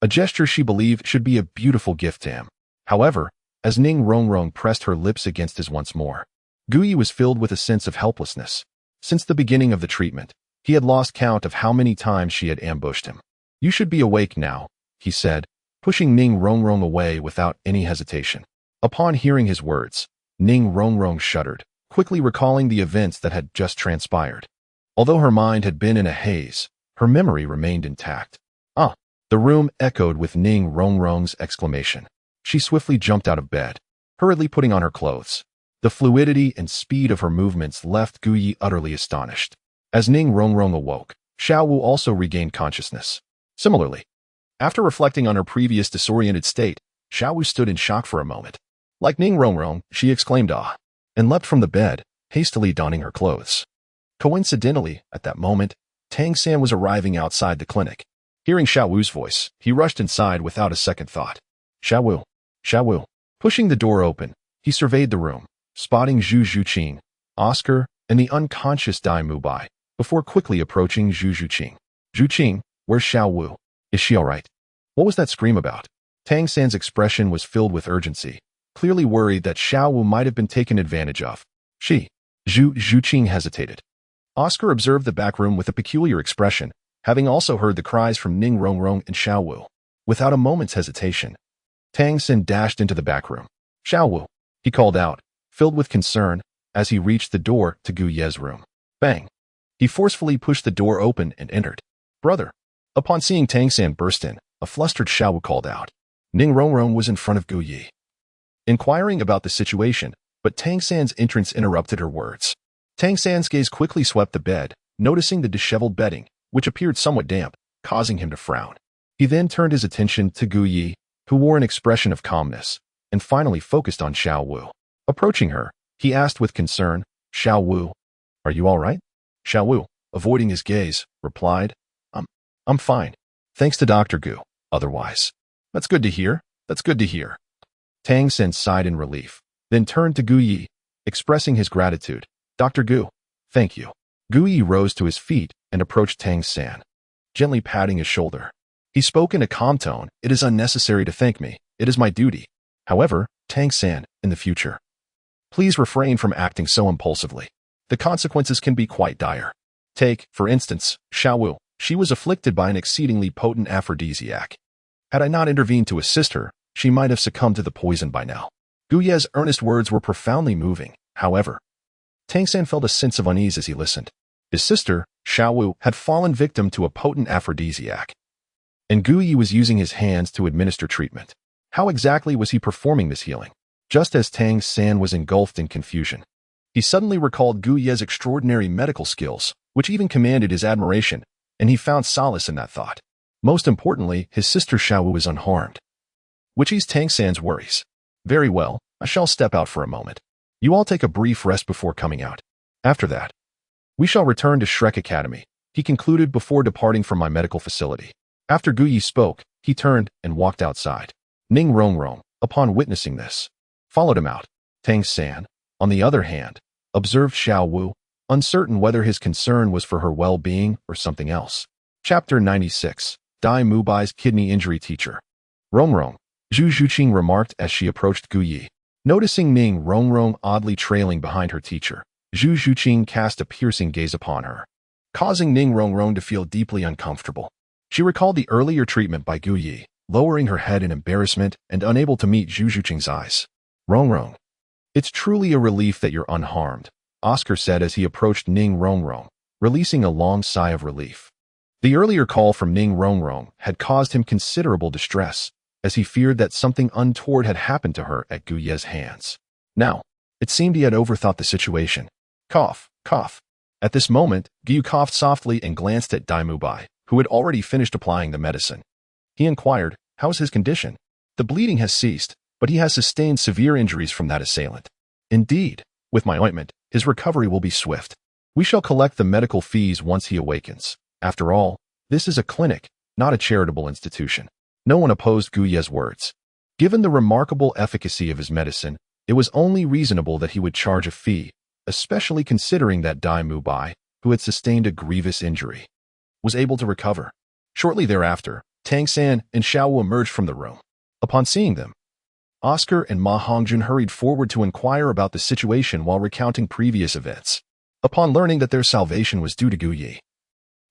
a gesture she believed should be a beautiful gift to him. However, as Ning Rongrong pressed her lips against his once more, Gu Yi was filled with a sense of helplessness. Since the beginning of the treatment, he had lost count of how many times she had ambushed him. "You should be awake now," he said, pushing Ning Rongrong away without any hesitation. Upon hearing his words, Ning Rongrong shuddered, quickly recalling the events that had just transpired. Although her mind had been in a haze, her memory remained intact. "Ah!" The room echoed with Ning Rongrong's exclamation. She swiftly jumped out of bed, hurriedly putting on her clothes. The fluidity and speed of her movements left Gu Yi utterly astonished. As Ning Rongrong awoke, Xiaowu also regained consciousness. Similarly, after reflecting on her previous disoriented state, Xiaowu stood in shock for a moment. Like Ning Rongrong, she exclaimed "ah," and leapt from the bed, hastily donning her clothes. Coincidentally, at that moment, Tang San was arriving outside the clinic. Hearing Xiaowu's voice, he rushed inside without a second thought. "Xiaowu, Xiaowu." Pushing the door open, he surveyed the room, spotting Zhu Zhuqing, Oscar, and the unconscious Dai Mubai, before quickly approaching Zhu Zhuqing. "Zhuqing, where's Xiaowu? Is she all right? What was that scream about?" Tang San's expression was filled with urgency, clearly worried that Xiaowu might have been taken advantage of. Zhu Zhuqing hesitated. Oscar observed the back room with a peculiar expression, having also heard the cries from Ning Rongrong and Xiaowu. Without a moment's hesitation, Tang San dashed into the back room. Xiao Wu, he called out, filled with concern, as he reached the door to Gu Ye's room. Bang! He forcefully pushed the door open and entered. Brother! Upon seeing Tang San burst in, a flustered Xiao Wu called out. Ning Rongrong was in front of Gu Ye, inquiring about the situation, but Tang San's entrance interrupted her words. Tang San's gaze quickly swept the bed, noticing the disheveled bedding, which appeared somewhat damp, causing him to frown. He then turned his attention to Gu Ye, who wore an expression of calmness, and finally focused on Xiao Wu. Approaching her, he asked with concern, Xiao Wu, are you all right? Xiao Wu, avoiding his gaze, replied, I'm fine. Thanks to Dr. Gu, otherwise. That's good to hear. That's good to hear. Tang San sighed in relief, then turned to Gu Ye, expressing his gratitude. Dr. Gu, thank you. Gu Ye rose to his feet and approached Tang San, gently patting his shoulder. He spoke in a calm tone. It is unnecessary to thank me. It is my duty. However, Tang San, in the future, please refrain from acting so impulsively. The consequences can be quite dire. Take, for instance, Xiao Wu. She was afflicted by an exceedingly potent aphrodisiac. Had I not intervened to assist her, she might have succumbed to the poison by now. Gu Ye's earnest words were profoundly moving. However, Tang San felt a sense of unease as he listened. His sister, Xiao Wu, had fallen victim to a potent aphrodisiac, and Gu Ye was using his hands to administer treatment. How exactly was he performing this healing? Just as Tang San was engulfed in confusion, he suddenly recalled Gu Ye's extraordinary medical skills, which even commanded his admiration, and he found solace in that thought. Most importantly, his sister Xiao Wu was unharmed, which eased Tang San's worries. Very well, I shall step out for a moment. You all take a brief rest before coming out. After that, we shall return to Shrek Academy, he concluded before departing from my medical facility. After Gu Ye spoke, he turned and walked outside. Ning Rongrong, upon witnessing this, followed him out. Tang San, on the other hand, observed Xiao Wu, uncertain whether his concern was for her well-being or something else. Chapter 96. Dai Mubai's Kidney Injury Teacher. Rongrong, Zhu Zhuqing remarked as she approached Gu Ye. Noticing Ning Rongrong oddly trailing behind her teacher, Zhu Zhuqing cast a piercing gaze upon her, causing Ning Rongrong to feel deeply uncomfortable. She recalled the earlier treatment by Gu Ye, lowering her head in embarrassment and unable to meet Zhu Zhuqing's eyes. Rongrong, it's truly a relief that you're unharmed, Oscar said as he approached Ning Rongrong, releasing a long sigh of relief. The earlier call from Ning Rongrong had caused him considerable distress, as he feared that something untoward had happened to her at Gu Ye's hands. Now, it seemed he had overthought the situation. Cough, cough. At this moment, Gu coughed softly and glanced at Dai Mubai, who had already finished applying the medicine. He inquired, how is his condition? The bleeding has ceased, but he has sustained severe injuries from that assailant. Indeed, with my ointment, his recovery will be swift. We shall collect the medical fees once he awakens. After all, this is a clinic, not a charitable institution. No one opposed Gu Ye's words. Given the remarkable efficacy of his medicine, it was only reasonable that he would charge a fee, especially considering that Dai Mubai, who had sustained a grievous injury, was able to recover. Shortly thereafter, Tang San and Xiao Wu emerged from the room. Upon seeing them, Oscar and Ma Hongjun hurried forward to inquire about the situation while recounting previous events. Upon learning that their salvation was due to Gu Ye,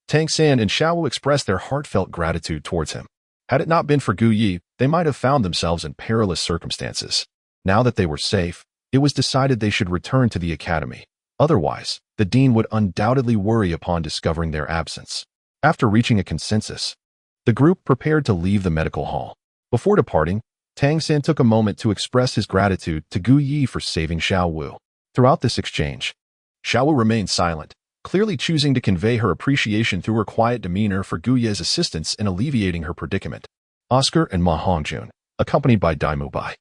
Tang San and Xiao Wu expressed their heartfelt gratitude towards him. Had it not been for Gu Ye, they might have found themselves in perilous circumstances. Now that they were safe, it was decided they should return to the academy. Otherwise, the dean would undoubtedly worry upon discovering their absence. After reaching a consensus, the group prepared to leave the medical hall. Before departing, Tang San took a moment to express his gratitude to Gu Ye for saving Xiao Wu. Throughout this exchange, Xiao Wu remained silent, clearly choosing to convey her appreciation through her quiet demeanor for Gu Ye's assistance in alleviating her predicament. Oscar and Ma Hongjun, accompanied by Dai Mubai,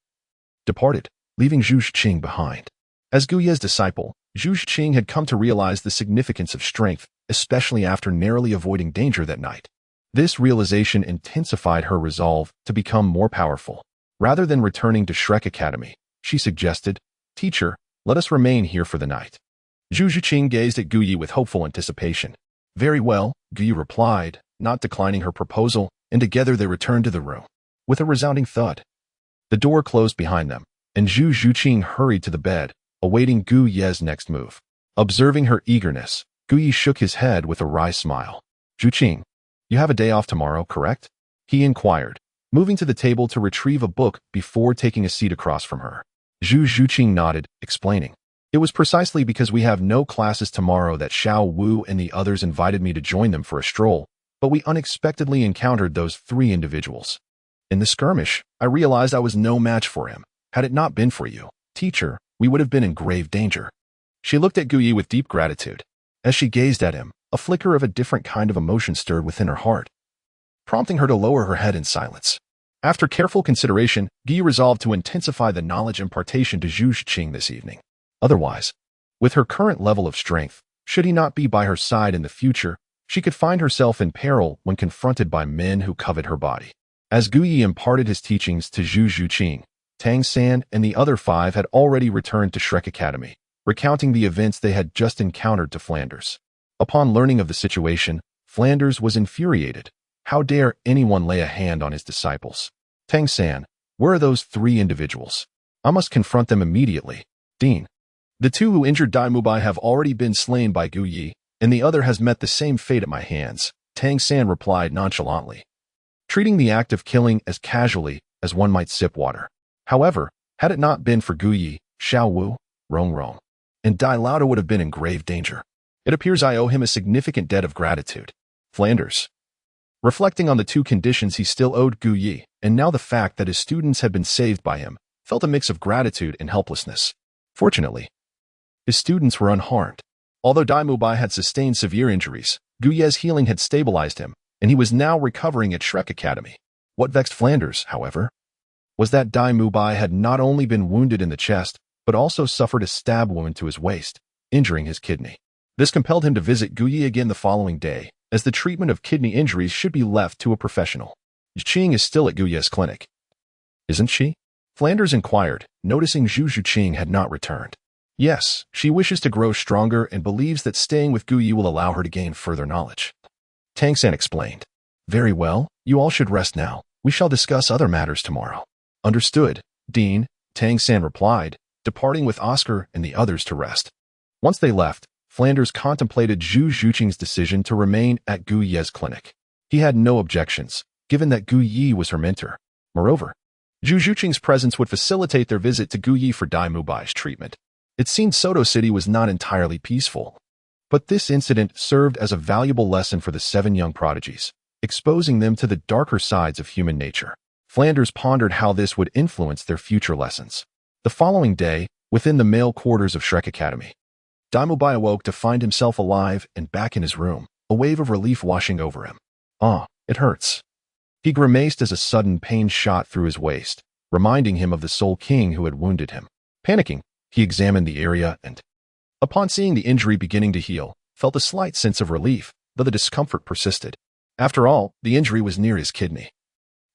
departed, leaving Zhu Zhuqing behind. As Gu Ye's disciple, Zhu Zhuqing had come to realize the significance of strength, especially after narrowly avoiding danger that night. This realization intensified her resolve to become more powerful. Rather than returning to Shrek Academy, she suggested, Teacher, let us remain here for the night. Zhu Zhuqing gazed at Gu Ye with hopeful anticipation. Very well, Gu Ye replied, not declining her proposal, and together they returned to the room. With a resounding thud, the door closed behind them, and Zhu Zhuqing hurried to the bed, awaiting Gu Ye's next move. Observing her eagerness, Gu Ye shook his head with a wry smile. Zhuqing, you have a day off tomorrow, correct? He inquired, moving to the table to retrieve a book before taking a seat across from her. Zhu Zhuqing nodded, explaining, "It was precisely because we have no classes tomorrow that Xiao Wu and the others invited me to join them for a stroll, but we unexpectedly encountered those three individuals. In the skirmish, I realized I was no match for him. Had it not been for you, teacher, we would have been in grave danger." She looked at Gu Yi with deep gratitude. As she gazed at him, a flicker of a different kind of emotion stirred within her heart, prompting her to lower her head in silence. After careful consideration, Gu Yi resolved to intensify the knowledge impartation to Zhu Zhuqing this evening. Otherwise, with her current level of strength, should he not be by her side in the future, she could find herself in peril when confronted by men who covet her body. As Gu Yi imparted his teachings to Zhu Zhuqing, Tang San and the other five had already returned to Shrek Academy, recounting the events they had just encountered to Flanders. Upon learning of the situation, Flanders was infuriated. How dare anyone lay a hand on his disciples? Tang San, where are those three individuals? I must confront them immediately. Dean. The two who injured Dai Mubai have already been slain by Gu Yi, and the other has met the same fate at my hands, Tang San replied nonchalantly, treating the act of killing as casually as one might sip water. However, had it not been for Gu Yi, Xiao Wu, Rong, and Dai Lauda would have been in grave danger. It appears I owe him a significant debt of gratitude. Flanders. Reflecting on the two conditions he still owed Gu Yi, and now the fact that his students had been saved by him, felt a mix of gratitude and helplessness. Fortunately, his students were unharmed. Although Dai Mubai had sustained severe injuries, Gu Ye's healing had stabilized him, and he was now recovering at Shrek Academy. What vexed Flanders, however, was that Dai Mubai had not only been wounded in the chest, but also suffered a stab wound to his waist, injuring his kidney. This compelled him to visit Gu Yi again the following day, as the treatment of kidney injuries should be left to a professional. Qing is still at Gu Ye's clinic. Isn't she? Flanders inquired, noticing Zhu Zhuqing had not returned. Yes, she wishes to grow stronger and believes that staying with Gu Yi will allow her to gain further knowledge. Tang San explained. Very well, you all should rest now. We shall discuss other matters tomorrow. Understood, Dean, Tang San replied, departing with Oscar and the others to rest. Once they left, Flanders contemplated Zhu Zhuqing's decision to remain at Gu Ye's clinic. He had no objections, given that Gu Yi was her mentor. Moreover, Zhu Zhuqing's presence would facilitate their visit to Gu Yi for Dai Mubai's treatment. It seemed Soto City was not entirely peaceful, but this incident served as a valuable lesson for the 7 young prodigies, exposing them to the darker sides of human nature. Flanders pondered how this would influence their future lessons. The following day, within the male quarters of Shrek Academy, Dai Mubai awoke to find himself alive and back in his room, a wave of relief washing over him. Ah, it hurts. He grimaced as a sudden pain shot through his waist, reminding him of the Soul King who had wounded him. Panicking, he examined the area and, upon seeing the injury beginning to heal, felt a slight sense of relief, though the discomfort persisted. After all, the injury was near his kidney,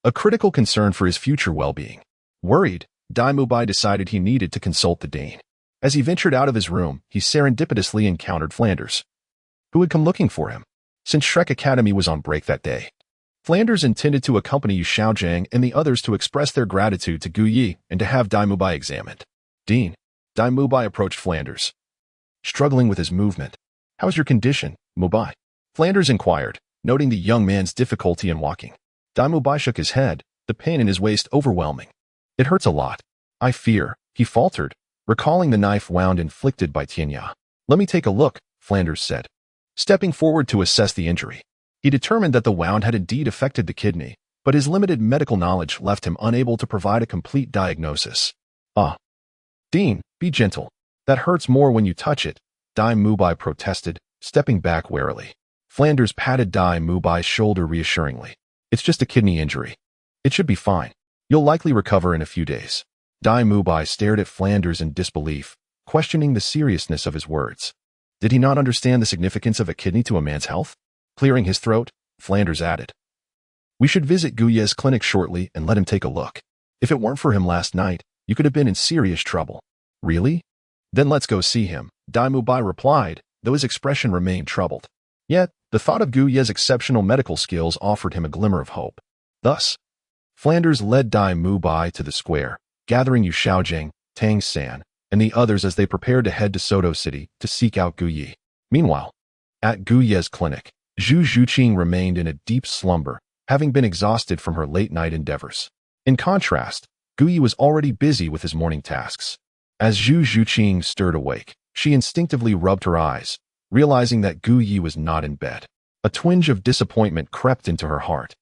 a critical concern for his future well-being. Worried, Dai Mubai decided he needed to consult the Dane. As he ventured out of his room, he serendipitously encountered Flanders, who had come looking for him, since Shrek Academy was on break that day. Flanders intended to accompany Xiaojiang and the others to express their gratitude to Gu Yi and to have Dai Mubai examined. Dean, Dai Mubai approached Flanders, struggling with his movement. How's your condition, Mubai? Flanders inquired, noting the young man's difficulty in walking. Dai Mubai shook his head, the pain in his waist overwhelming. It hurts a lot. I fear, he faltered, recalling the knife wound inflicted by Tianya. Let me take a look, Flanders said, stepping forward to assess the injury. He determined that the wound had indeed affected the kidney, but his limited medical knowledge left him unable to provide a complete diagnosis. Ah. Dean, be gentle. That hurts more when you touch it, Dai Mubai protested, stepping back warily. Flanders patted Dai Mubai's shoulder reassuringly. It's just a kidney injury. It should be fine. You'll likely recover in a few days. Dai Mubai stared at Flanders in disbelief, questioning the seriousness of his words. Did he not understand the significance of a kidney to a man's health? Clearing his throat, Flanders added, we should visit Gu Ye's clinic shortly and let him take a look. If it weren't for him last night, you could have been in serious trouble. Really? Then let's go see him, Dai Mubai replied, though his expression remained troubled. Yet, the thought of Gu Ye's exceptional medical skills offered him a glimmer of hope. Thus, Flanders led Dai Mubai to the square, gathering Yu Xiaojiang, Tang San, and the others as they prepared to head to Soto City to seek out Gu Yi. Meanwhile, at Gu Ye's clinic, Zhu Zhuqing remained in a deep slumber, having been exhausted from her late-night endeavors. In contrast, Gu Yi was already busy with his morning tasks. As Zhu Zhuqing stirred awake, she instinctively rubbed her eyes, realizing that Gu Yi was not in bed. A twinge of disappointment crept into her heart,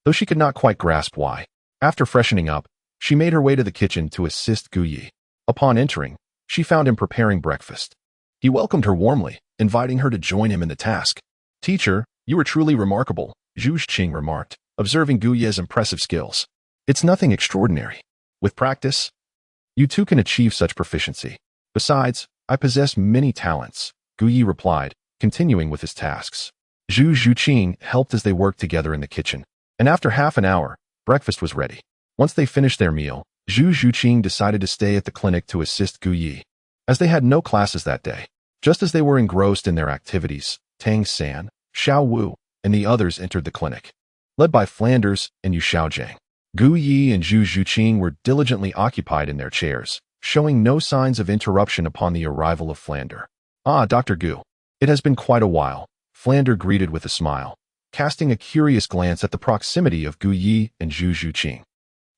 though she could not quite grasp why. After freshening up, she made her way to the kitchen to assist Gu Yi. Upon entering, she found him preparing breakfast. He welcomed her warmly, inviting her to join him in the task. "Teacher, you are truly remarkable," Zhu Zhuqing remarked, observing Gu Yi's impressive skills. "It's nothing extraordinary. With practice, you too can achieve such proficiency. Besides, I possess many talents," Gu Yi replied, continuing with his tasks. Zhu Zhuqing helped as they worked together in the kitchen, and after half an hour, breakfast was ready. Once they finished their meal, Zhu Zhuqing decided to stay at the clinic to assist Gu Yi, as they had no classes that day. Just as they were engrossed in their activities, Tang San, Xiao Wu, and the others entered the clinic, led by Flanders and Yu Xiaojiang. Gu Yi and Zhu Zhuqing were diligently occupied in their chairs, showing no signs of interruption upon the arrival of Flander. "Ah, Dr. Gu. It has been quite a while," Flander greeted with a smile, casting a curious glance at the proximity of Gu Yi and Zhu Zhuqing.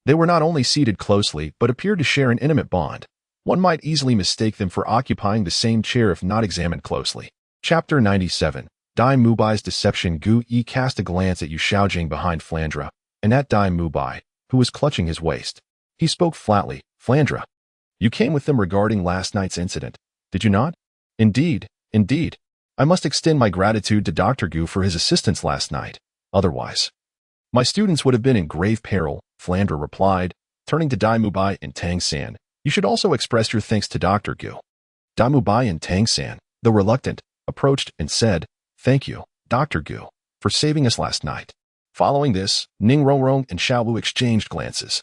They were not only seated closely, but appeared to share an intimate bond. One might easily mistake them for occupying the same chair if not examined closely. Chapter 97. Dai Mubai's Deception. Gu Yi cast a glance at Yu Xiaojiang behind Flandra, and at Dai Mubai, who was clutching his waist. He spoke flatly. "Flandra, you came with them regarding last night's incident, did you not?" Indeed. I must extend my gratitude to Dr. Gu for his assistance last night. Otherwise, my students would have been in grave peril," Flandra replied, turning to Dai Mubai and Tang San. "You should also express your thanks to Dr. Gu." Dai Mubai and Tang San, though reluctant, approached and said, "Thank you, Dr. Gu, for saving us last night." Following this, Ning Rongrong and Xiao Wu exchanged glances.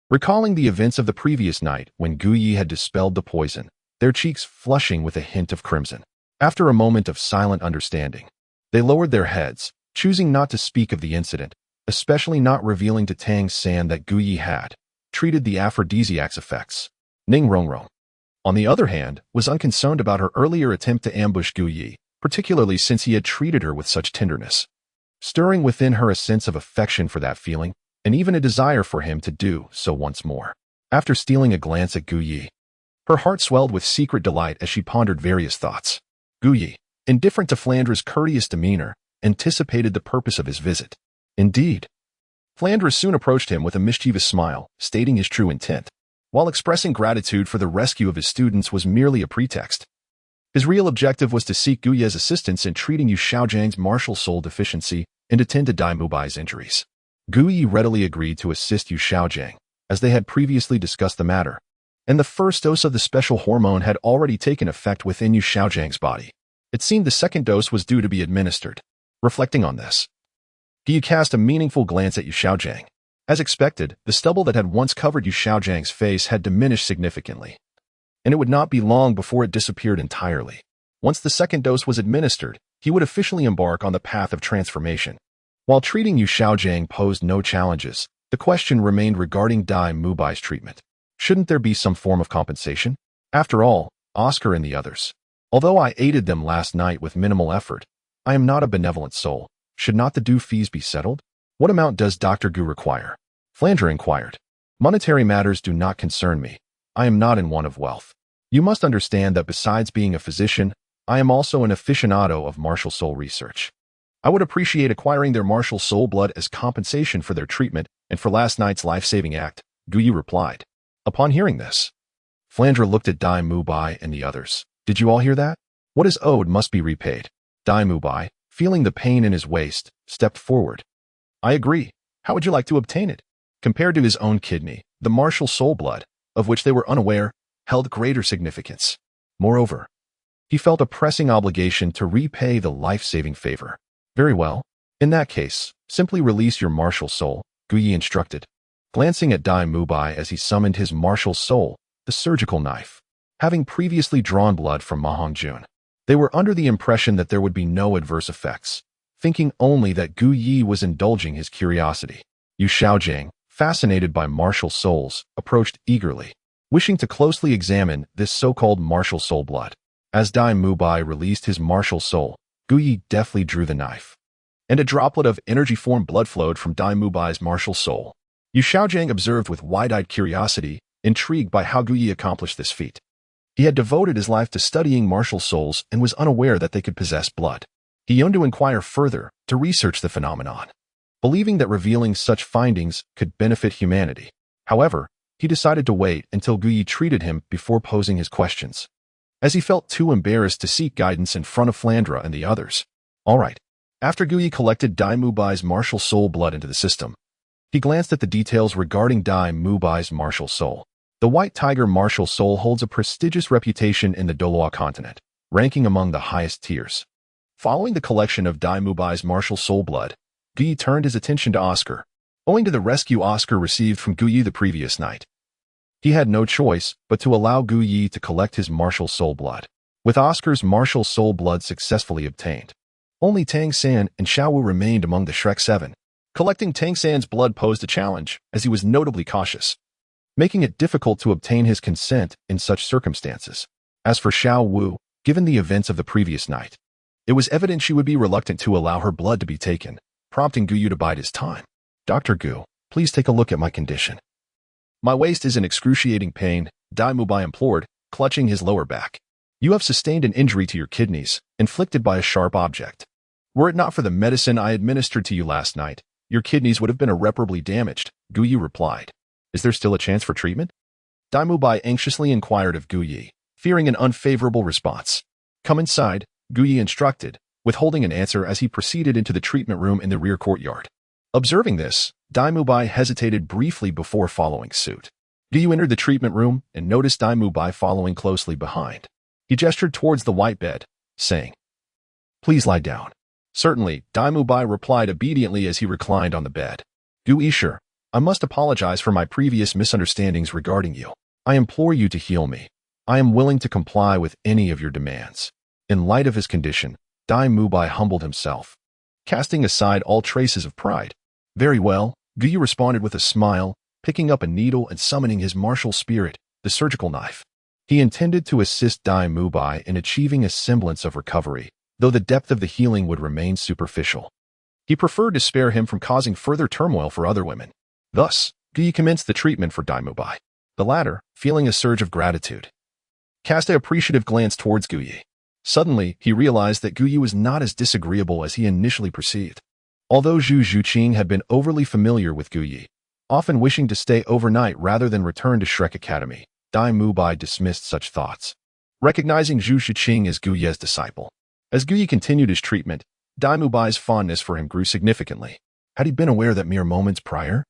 Recalling the events of the previous night when Gu Yi had dispelled the poison, their cheeks flushing with a hint of crimson. After a moment of silent understanding, they lowered their heads, choosing not to speak of the incident, especially not revealing to Tang San that Gu Yi had treated the aphrodisiac's effects. Ning Rongrong, on the other hand, was unconcerned about her earlier attempt to ambush Gu Yi, particularly since he had treated her with such tenderness, stirring within her a sense of affection for that feeling, and even a desire for him to do so once more. After stealing a glance at Gu Yi, her heart swelled with secret delight as she pondered various thoughts. Gu Yi, indifferent to Flandra's courteous demeanor, anticipated the purpose of his visit. Indeed, Flandra soon approached him with a mischievous smile, stating his true intent. While expressing gratitude for the rescue of his students was merely a pretext, his real objective was to seek Gu Yi's assistance in treating Yu Xiaojiang's martial soul deficiency and attend to Dai Mubai's injuries. Gu Yi readily agreed to assist Yu Xiaojiang, as they had previously discussed the matter, and the first dose of the special hormone had already taken effect within Yu Xiaojiang's body. It seemed the second dose was due to be administered. Reflecting on this, Gu Yi cast a meaningful glance at Yu Xiaojiang. As expected, the stubble that had once covered Yu Xiaojiang's face had diminished significantly, and it would not be long before it disappeared entirely. Once the second dose was administered, he would officially embark on the path of transformation. While treating Yu Xiaojiang posed no challenges, the question remained regarding Dai Mubai's treatment. Shouldn't there be some form of compensation? After all, Oscar and the others, although I aided them last night with minimal effort, I am not a benevolent soul. Should not the due fees be settled? What amount does Dr. Gu require? Flandra inquired. Monetary matters do not concern me. I am not in want of wealth. You must understand that besides being a physician, I am also an aficionado of martial soul research. I would appreciate acquiring their martial soul blood as compensation for their treatment and for last night's life-saving act, Gu Yi replied. Upon hearing this, Flandra looked at Dai Mubai and the others. Did you all hear that? What is owed must be repaid. Dai Mubai, feeling the pain in his waist, stepped forward. I agree. How would you like to obtain it? Compared to his own kidney, the martial soul blood, of which they were unaware, held greater significance. Moreover, he felt a pressing obligation to repay the life-saving favor. Very well. In that case, simply release your martial soul, Gu Yi instructed, glancing at Dai Mubai as he summoned his martial soul, the surgical knife. Having previously drawn blood from Ma Hongjun, they were under the impression that there would be no adverse effects, thinking only that Gu Yi was indulging his curiosity. Yu Xiaojiang, fascinated by martial souls, approached eagerly, wishing to closely examine this so-called martial soul blood. As Dai Mubai released his martial soul, Gu Yi deftly drew the knife, and a droplet of energy-formed blood flowed from Dai Mubai's martial soul. Yu Xiaojiang observed with wide-eyed curiosity, intrigued by how Gu Yi accomplished this feat. He had devoted his life to studying martial souls and was unaware that they could possess blood. He yearned to inquire further, to research the phenomenon, believing that revealing such findings could benefit humanity. However, he decided to wait until Gu Yi treated him before posing his questions, as he felt too embarrassed to seek guidance in front of Flandra and the others. All right. After Gu Yi collected Dai Mubai's martial soul blood into the system, he glanced at the details regarding Dai Mubai's martial soul. The White Tiger martial soul holds a prestigious reputation in the Douluo continent, ranking among the highest tiers. Following the collection of Dai Mubai's martial soul blood, Gu Yi turned his attention to Oscar. Owing to the rescue Oscar received from Gu Yi the previous night, he had no choice but to allow Gu Yi to collect his martial soul blood. With Oscar's martial soul blood successfully obtained, only Tang San and Xiao Wu remained among the Shrek 7. Collecting Tang San's blood posed a challenge, as he was notably cautious, making it difficult to obtain his consent in such circumstances. As for Xiao Wu, given the events of the previous night, it was evident she would be reluctant to allow her blood to be taken, prompting Gu Yu to bide his time. Dr. Gu, please take a look at my condition. My waist is in excruciating pain, Dai Mubai implored, clutching his lower back. You have sustained an injury to your kidneys, inflicted by a sharp object. Were it not for the medicine I administered to you last night, your kidneys would have been irreparably damaged, Gu Yi replied. Is there still a chance for treatment? Dai Mubai anxiously inquired of Gu Yi, fearing an unfavorable response. Come inside, Gu Yi instructed, withholding an answer as he proceeded into the treatment room in the rear courtyard. Observing this, Dai Mubai hesitated briefly before following suit. Gu Yi entered the treatment room and noticed Dai Mubai following closely behind. He gestured towards the white bed, saying, Please lie down. Certainly, Dai Mubai replied obediently as he reclined on the bed. Gu Yi, sure, I must apologize for my previous misunderstandings regarding you. I implore you to heal me. I am willing to comply with any of your demands. In light of his condition, Dai Mubai humbled himself, casting aside all traces of pride. Very well, Gu Yi responded with a smile, picking up a needle and summoning his martial spirit, the surgical knife. He intended to assist Dai Mubai in achieving a semblance of recovery, though the depth of the healing would remain superficial. He preferred to spare him from causing further turmoil for other women. Thus, Gu Yi commenced the treatment for Dai Mubai. The latter, feeling a surge of gratitude, cast an appreciative glance towards Gu Yi. Suddenly, he realized that Gu Yi was not as disagreeable as he initially perceived. Although Zhu Zhuqing had been overly familiar with Gu Yi, often wishing to stay overnight rather than return to Shrek Academy, Dai Mubai dismissed such thoughts, recognizing Zhu Zhuqing as Gu Yi's disciple. As Gu Yi continued his treatment, Dai Mubai's fondness for him grew significantly. Had he been aware that mere moments prior,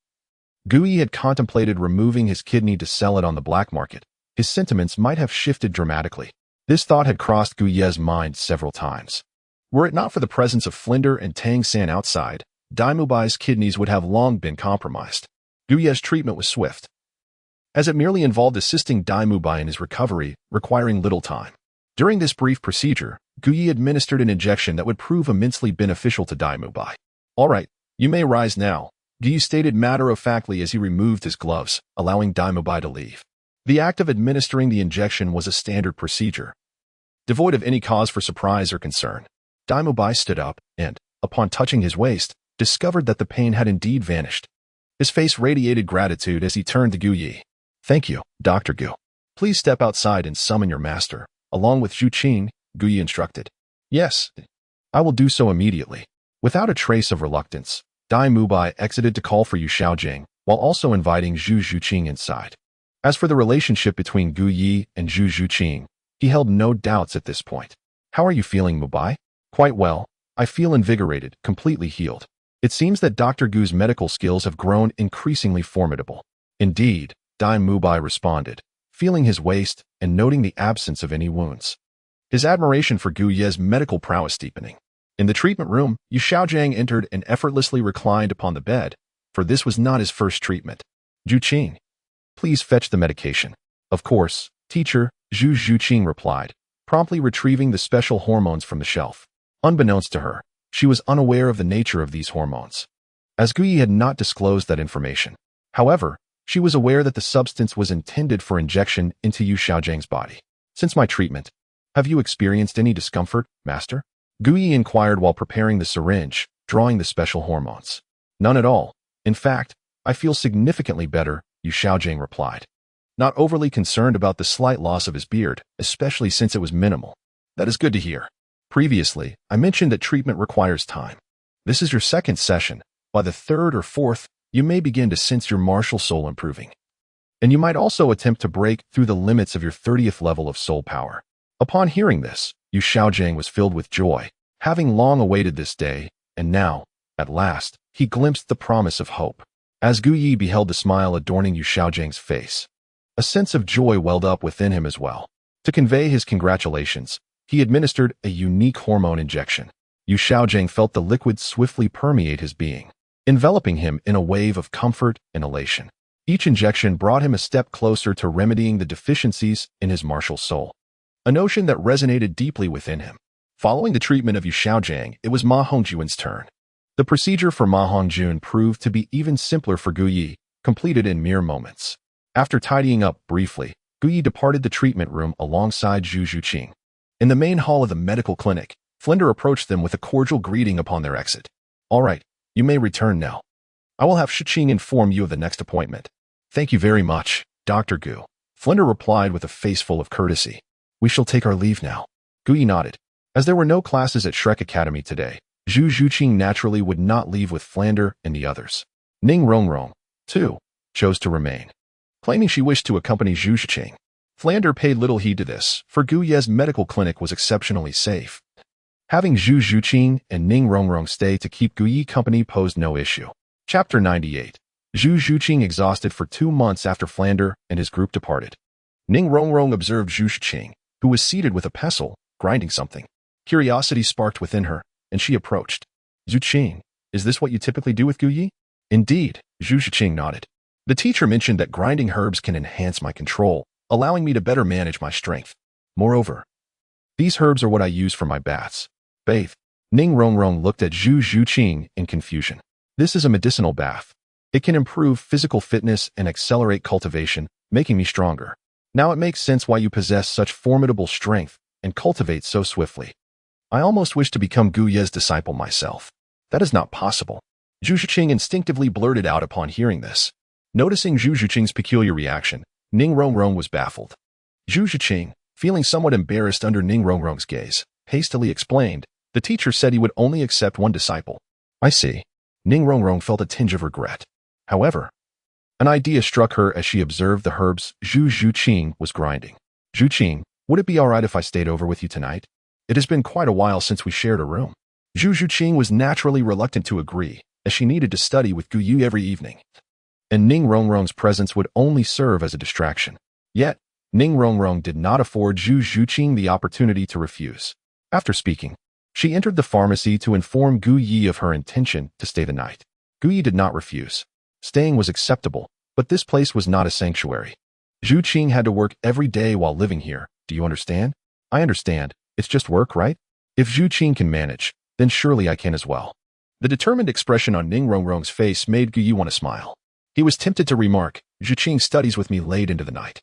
Gu Yi had contemplated removing his kidney to sell it on the black market, his sentiments might have shifted dramatically. This thought had crossed Gu Yi's mind several times. Were it not for the presence of Flinder and Tang San outside, Dai Mubai's kidneys would have long been compromised. Gu Yi's treatment was swift, as it merely involved assisting Dai Mubai in his recovery, requiring little time. During this brief procedure, Gu Yi administered an injection that would prove immensely beneficial to Dai Mubai. All right, you may rise now, Gu Yi stated matter-of-factly as he removed his gloves, allowing Dai Mubai to leave. The act of administering the injection was a standard procedure, devoid of any cause for surprise or concern. Dai Mubai stood up and, upon touching his waist, discovered that the pain had indeed vanished. His face radiated gratitude as he turned to Gu Yi. Thank you, Dr. Gu. Please step outside and summon your master, along with Zhu Qing, Gu Yi instructed. Yes, I will do so immediately. Without a trace of reluctance, Dai Mubai exited to call for Yu Xiaojing, while also inviting Zhu Zhuqing inside. As for the relationship between Gu Yi and Zhu Zhuqing, he held no doubts at this point. How are you feeling, Mubai? Quite well. I feel invigorated, completely healed. It seems that Dr. Gu's medical skills have grown increasingly formidable. Indeed, Dai Mubai responded, feeling his waist and noting the absence of any wounds. His admiration for Gu Yi's medical prowess deepening. In the treatment room, Yu Xiaojiang entered and effortlessly reclined upon the bed, for this was not his first treatment. Zhu Qing, please fetch the medication. Of course, teacher, Zhu Zhuqing replied, promptly retrieving the special hormones from the shelf. Unbeknownst to her, she was unaware of the nature of these hormones, as Gu Yi had not disclosed that information. However, she was aware that the substance was intended for injection into Yu Xiaojiang's body. Since my treatment, have you experienced any discomfort, master? Gu Yi inquired while preparing the syringe, drawing the special hormones. None at all. In fact, I feel significantly better, Yu Xiaojing replied. Not overly concerned about the slight loss of his beard, especially since it was minimal. That is good to hear. Previously, I mentioned that treatment requires time. This is your second session. By the third or fourth, you may begin to sense your martial soul improving. And you might also attempt to break through the limits of your 30th level of soul power. Upon hearing this, Yu Xiaojing was filled with joy, having long awaited this day, and now, at last, he glimpsed the promise of hope. As Gu Yi beheld the smile adorning Yu Xiaojing's face, a sense of joy welled up within him as well. To convey his congratulations, he administered a unique hormone injection. Yu Xiaojing felt the liquid swiftly permeate his being, enveloping him in a wave of comfort and elation. Each injection brought him a step closer to remedying the deficiencies in his martial soul, a notion that resonated deeply within him. Following the treatment of Yu Xiaojing, it was Ma Hongjun's turn. The procedure for Ma Hongjun proved to be even simpler for Gu Yi, completed in mere moments. After tidying up briefly, Gu Yi departed the treatment room alongside Zhu Zhuqing. In the main hall of the medical clinic, Flinder approached them with a cordial greeting upon their exit. All right, you may return now. I will have Shiqing inform you of the next appointment. Thank you very much, Dr. Gu. Flinder replied with a face full of courtesy. We shall take our leave now. Gu Yi nodded. As there were no classes at Shrek Academy today, Zhu Zhuqing naturally would not leave with Flander and the others. Ning Rongrong, too, chose to remain, claiming she wished to accompany Zhu Zhuqing. Flander paid little heed to this, for Gu Ye's medical clinic was exceptionally safe. Having Zhu Zhuqing and Ning Rongrong stay to keep Gu Yi company posed no issue. Chapter 98. Zhu Zhuqing exhausted for 2 months after Flander and his group departed. Ning Rongrong observed Zhu Zhuqing, who was seated with a pestle, grinding something. Curiosity sparked within her, and she approached. Zhuqing, is this what you typically do with Gu Yi? Indeed, Zhu Zhuqing nodded. The teacher mentioned that grinding herbs can enhance my control, allowing me to better manage my strength. Moreover, these herbs are what I use for my baths. Bathe. Ning Rongrong looked at Zhu Zhuqing in confusion. This is a medicinal bath. It can improve physical fitness and accelerate cultivation, making me stronger. Now it makes sense why you possess such formidable strength and cultivate so swiftly. I almost wish to become Gu Ye's disciple myself. That is not possible. Zhu Zhuqing instinctively blurted out upon hearing this. Noticing Zhu Zhuqing's peculiar reaction, Ning Rongrong was baffled. Zhu Zhuqing, feeling somewhat embarrassed under Ning Rongrong's gaze, hastily explained, the teacher said he would only accept one disciple. I see. Ning Rongrong felt a tinge of regret. However, an idea struck her as she observed the herbs Zhu Zhuqing was grinding. Zhuqing, would it be all right if I stayed over with you tonight? It has been quite a while since we shared a room. Zhu Zhuqing was naturally reluctant to agree, as she needed to study with Gu Yu every evening, and Ning Rongrong's presence would only serve as a distraction. Yet, Ning Rongrong did not afford Zhu Zhuqing the opportunity to refuse. After speaking, she entered the pharmacy to inform Gu Yi of her intention to stay the night. Gu Yi did not refuse. Staying was acceptable, but this place was not a sanctuary. Zhu Qing had to work every day while living here. Do you understand? I understand. It's just work, right? If Zhu Qing can manage, then surely I can as well. The determined expression on Ning Rongrong's face made Gu Yi want to smile. He was tempted to remark, Zhu Qing studies with me late into the night.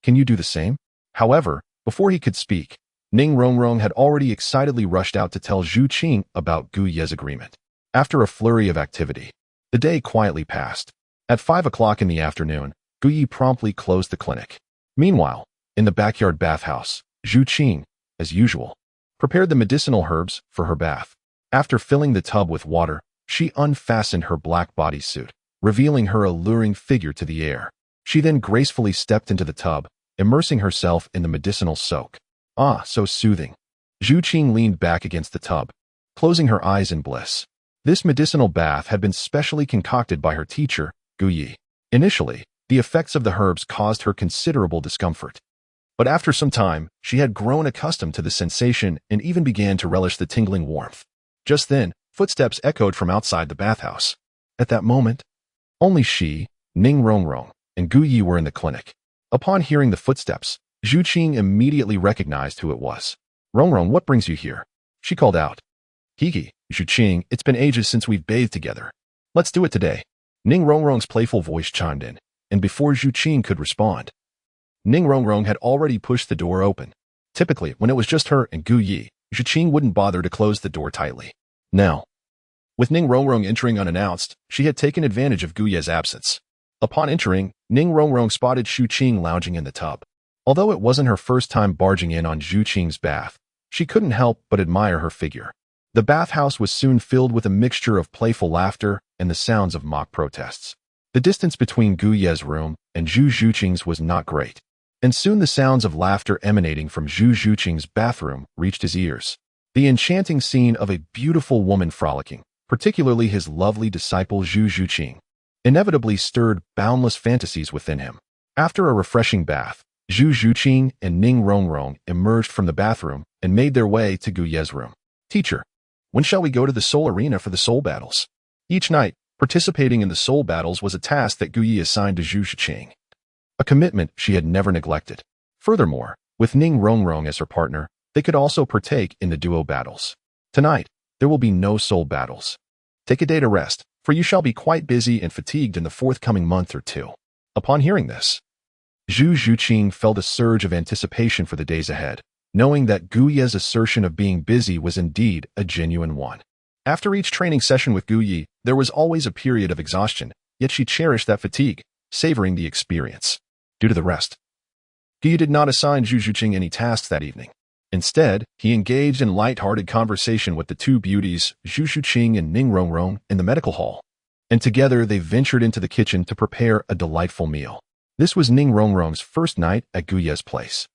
Can you do the same? However, before he could speak, Ning Rongrong had already excitedly rushed out to tell Zhu Qing about Gu Ye's agreement. After a flurry of activity, the day quietly passed. At 5 o'clock in the afternoon, Gu Yi promptly closed the clinic. Meanwhile, in the backyard bathhouse, Zhu Qing, as usual, prepared the medicinal herbs for her bath. After filling the tub with water, she unfastened her black bodysuit, revealing her alluring figure to the air. She then gracefully stepped into the tub, immersing herself in the medicinal soak. Ah, so soothing. Zhu Qing leaned back against the tub, closing her eyes in bliss. This medicinal bath had been specially concocted by her teacher, Gu Yi. Initially, the effects of the herbs caused her considerable discomfort. But after some time, she had grown accustomed to the sensation and even began to relish the tingling warmth. Just then, footsteps echoed from outside the bathhouse. At that moment, only she, Ning Rongrong, and Gu Yi were in the clinic. Upon hearing the footsteps, Zhu Qing immediately recognized who it was. Rongrong, what brings you here? She called out. Hiki, Zhu Qing, it's been ages since we've bathed together. Let's do it today. Ning Rongrong's playful voice chimed in, and before Zhu Qing could respond, Ning Rongrong had already pushed the door open. Typically, when it was just her and Gu Yi, Zhu Qing wouldn't bother to close the door tightly. Now, With Ning Rongrong entering unannounced, she had taken advantage of Gu Ye's absence. Upon entering, Ning Rongrong spotted Zhu Zhuqing lounging in the tub. Although it wasn't her first time barging in on Zhu Qing's bath, she couldn't help but admire her figure. The bathhouse was soon filled with a mixture of playful laughter and the sounds of mock protests. The distance between Gu Ye's room and Zhu Zhuqing's was not great, and soon the sounds of laughter emanating from Zhu Zhuqing's bathroom reached his ears. The enchanting scene of a beautiful woman frolicking, particularly his lovely disciple Zhu Zhuqing, inevitably stirred boundless fantasies within him. After a refreshing bath, Zhu Zhuqing and Ning Rongrong emerged from the bathroom and made their way to Gu Ye's room. Teacher, when shall we go to the soul arena for the soul battles? Each night, participating in the soul battles was a task that Gu Ye assigned to Zhu Zhuqing, a commitment she had never neglected. Furthermore, with Ning Rongrong as her partner, they could also partake in the duo battles. Tonight, there will be no soul battles. Take a day to rest, for you shall be quite busy and fatigued in the forthcoming month or two. Upon hearing this, Zhu Zhuqing felt a surge of anticipation for the days ahead, knowing that Gu Ye's assertion of being busy was indeed a genuine one. After each training session with Gu Ye, there was always a period of exhaustion, yet she cherished that fatigue, savoring the experience. Due to the rest, Gu Ye did not assign Zhu Zhuqing any tasks that evening. Instead, he engaged in light-hearted conversation with the two beauties, Zhu Zhuqing and Ning Rongrong, in the medical hall, and together they ventured into the kitchen to prepare a delightful meal. This was Ning Rongrong's first night at Gu Ye's place,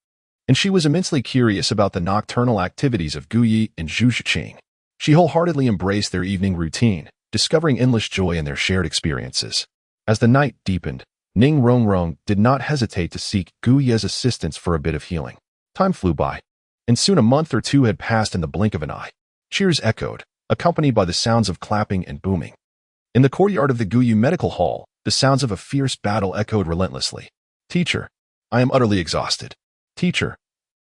and she was immensely curious about the nocturnal activities of Gu Ye and Zhu Zhuqing. She wholeheartedly embraced their evening routine, discovering endless joy in their shared experiences. As the night deepened, Ning Rongrong did not hesitate to seek Gu Ye's assistance for a bit of healing. Time flew by, and soon a month or two had passed in the blink of an eye. Cheers echoed, accompanied by the sounds of clapping and booming. In the courtyard of the Gu Ye Medical Hall, the sounds of a fierce battle echoed relentlessly. Teacher, I am utterly exhausted. Teacher,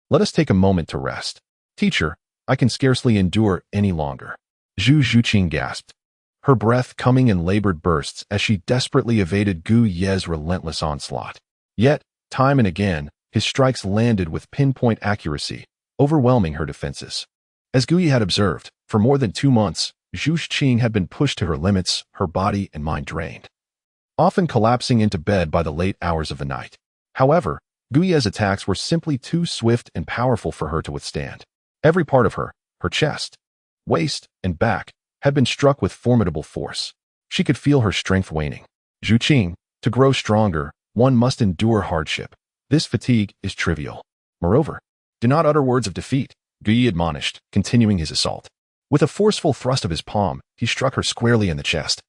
let us take a moment to rest. Teacher, I can scarcely endure any longer. Zhu Zhuqing gasped, her breath coming in labored bursts as she desperately evaded Gu Ye's relentless onslaught. Yet, time and again, his strikes landed with pinpoint accuracy, overwhelming her defenses. As Gu Ye had observed, for more than 2 months, Zhu Zhuqing had been pushed to her limits, her body and mind drained, often collapsing into bed by the late hours of the night. However, Gu Ye's attacks were simply too swift and powerful for her to withstand. Every part of her chest, waist, and back, had been struck with formidable force. She could feel her strength waning. Zhuqing, to grow stronger, one must endure hardship. This fatigue is trivial. Moreover, do not utter words of defeat, Gu Ye admonished, continuing his assault. With a forceful thrust of his palm, he struck her squarely in the chest,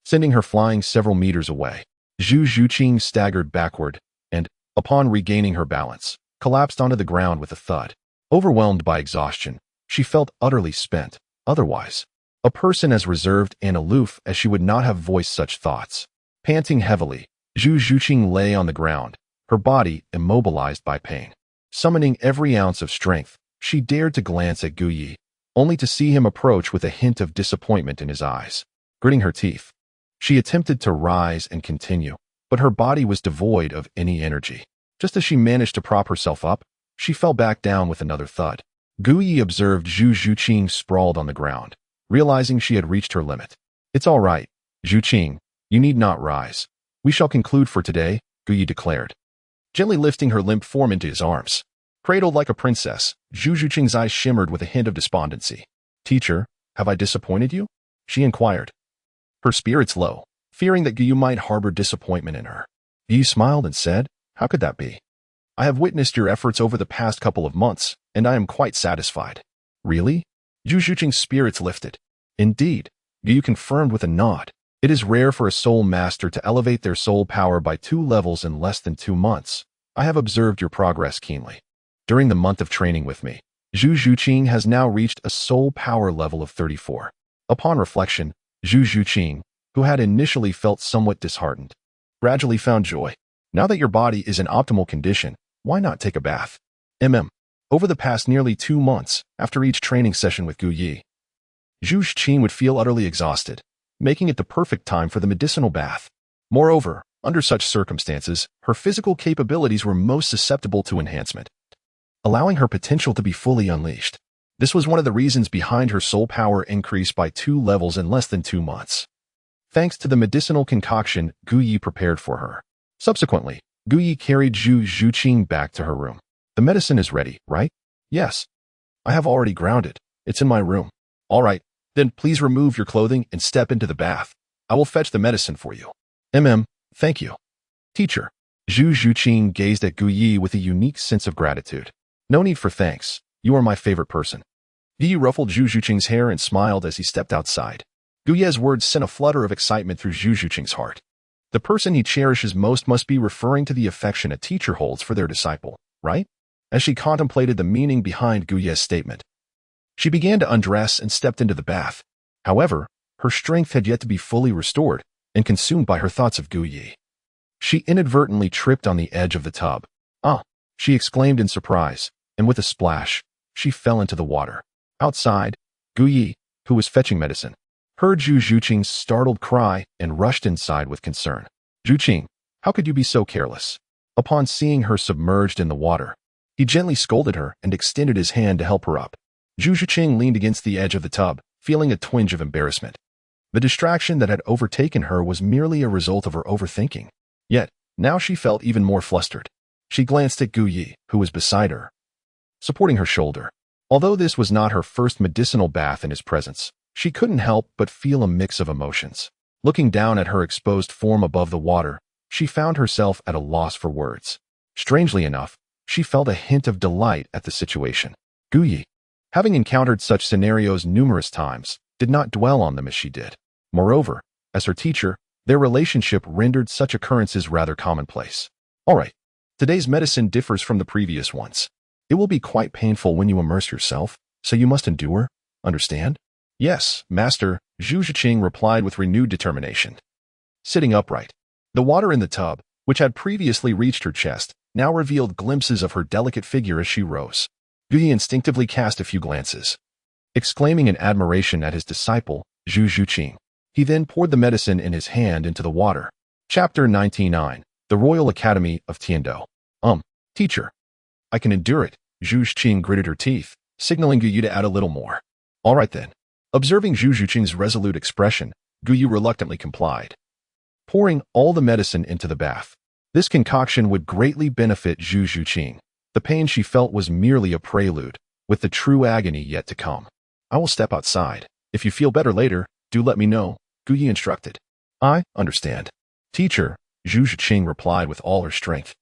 sending her flying several meters away. Zhu Zhuqing staggered backward and, upon regaining her balance, collapsed onto the ground with a thud. Overwhelmed by exhaustion, she felt utterly spent. Otherwise, a person as reserved and aloof as she would not have voiced such thoughts. Panting heavily, Zhu Zhuqing lay on the ground, her body immobilized by pain. Summoning every ounce of strength, she dared to glance at Gu Ye, only to see him approach with a hint of disappointment in his eyes. Gritting her teeth, she attempted to rise and continue, but her body was devoid of any energy. Just as she managed to prop herself up, she fell back down with another thud. Gu Ye observed Zhu Zhuqing sprawled on the ground, realizing she had reached her limit. It's all right, Zhuqing, you need not rise. We shall conclude for today, Gu Ye declared, gently lifting her limp form into his arms. Cradled like a princess, Zhu Zhuqing's eyes shimmered with a hint of despondency. Teacher, have I disappointed you? She inquired, her spirits low, fearing that Gu Ye might harbor disappointment in her. Gu Ye smiled and said, how could that be? I have witnessed your efforts over the past couple of months, and I am quite satisfied. Really? Zhu Zhuqing's spirits lifted. Indeed, Gu Ye confirmed with a nod. It is rare for a soul master to elevate their soul power by 2 levels in less than 2 months. I have observed your progress keenly. During the month of training with me, Zhu Zhuqing has now reached a soul power level of 34. Upon reflection, Zhu Zhuqing, who had initially felt somewhat disheartened, gradually found joy. Now that your body is in optimal condition, why not take a bath? Over the past nearly 2 months, after each training session with Gu Ye, Zhu Zhuqing would feel utterly exhausted, making it the perfect time for the medicinal bath. Moreover, under such circumstances, her physical capabilities were most susceptible to enhancement, allowing her potential to be fully unleashed. This was one of the reasons behind her soul power increase by 2 levels in less than 2 months, thanks to the medicinal concoction Gu Yi prepared for her. Subsequently, Gu Yi carried Zhu Zhuqing back to her room. The medicine is ready, right? Yes. I have already grounded. It's in my room. All right, then please remove your clothing and step into the bath. I will fetch the medicine for you. Thank you. Teacher. Zhu Zhuqing gazed at Gu Yi with a unique sense of gratitude. No need for thanks. You are my favorite person. Gu Yi ruffled Zhu Zhuqing's hair and smiled as he stepped outside. Gu Ye's words sent a flutter of excitement through Zhu Zhuqing's heart. The person he cherishes most must be referring to the affection a teacher holds for their disciple, right? As she contemplated the meaning behind Gu Ye's statement, she began to undress and stepped into the bath. However, her strength had yet to be fully restored and consumed by her thoughts of Gu Yi. She inadvertently tripped on the edge of the tub. Ah! She exclaimed in surprise, and with a splash, she fell into the water. Outside, Gu Yi, who was fetching medicine, heard Zhu Zhuqing's startled cry and rushed inside with concern. Zhuqing, how could you be so careless? Upon seeing her submerged in the water, he gently scolded her and extended his hand to help her up. Zhu Zhuqing leaned against the edge of the tub, feeling a twinge of embarrassment. The distraction that had overtaken her was merely a result of her overthinking. Yet, now she felt even more flustered. She glanced at Gu Yi, who was beside her, supporting her shoulder. Although this was not her first medicinal bath in his presence, she couldn't help but feel a mix of emotions. Looking down at her exposed form above the water, she found herself at a loss for words. Strangely enough, she felt a hint of delight at the situation. Gu Yi, having encountered such scenarios numerous times, did not dwell on them as she did. Moreover, as her teacher, their relationship rendered such occurrences rather commonplace. All right, today's medicine differs from the previous ones. It will be quite painful when you immerse yourself, so you must endure. Understand? Yes, Master, Zhu Zhuqing replied with renewed determination. Sitting upright, the water in the tub, which had previously reached her chest, now revealed glimpses of her delicate figure as she rose. Gu Yi instinctively cast a few glances, exclaiming in admiration at his disciple, Zhu Zhuqing. He then poured the medicine in his hand into the water. Chapter 99. The Royal Academy of Tiando. Teacher. I can endure it. Zhu Zhuqing gritted her teeth, signaling Gu Yi to add a little more. All right then. Observing Zhu Zhuqing's resolute expression, Gu Yi reluctantly complied, pouring all the medicine into the bath. This concoction would greatly benefit Zhu Zhuqing. The pain she felt was merely a prelude, with the true agony yet to come. I will step outside. If you feel better later, do let me know, Gu Yi instructed. I understand. Teacher, Zhu Zhuqing replied with all her strength.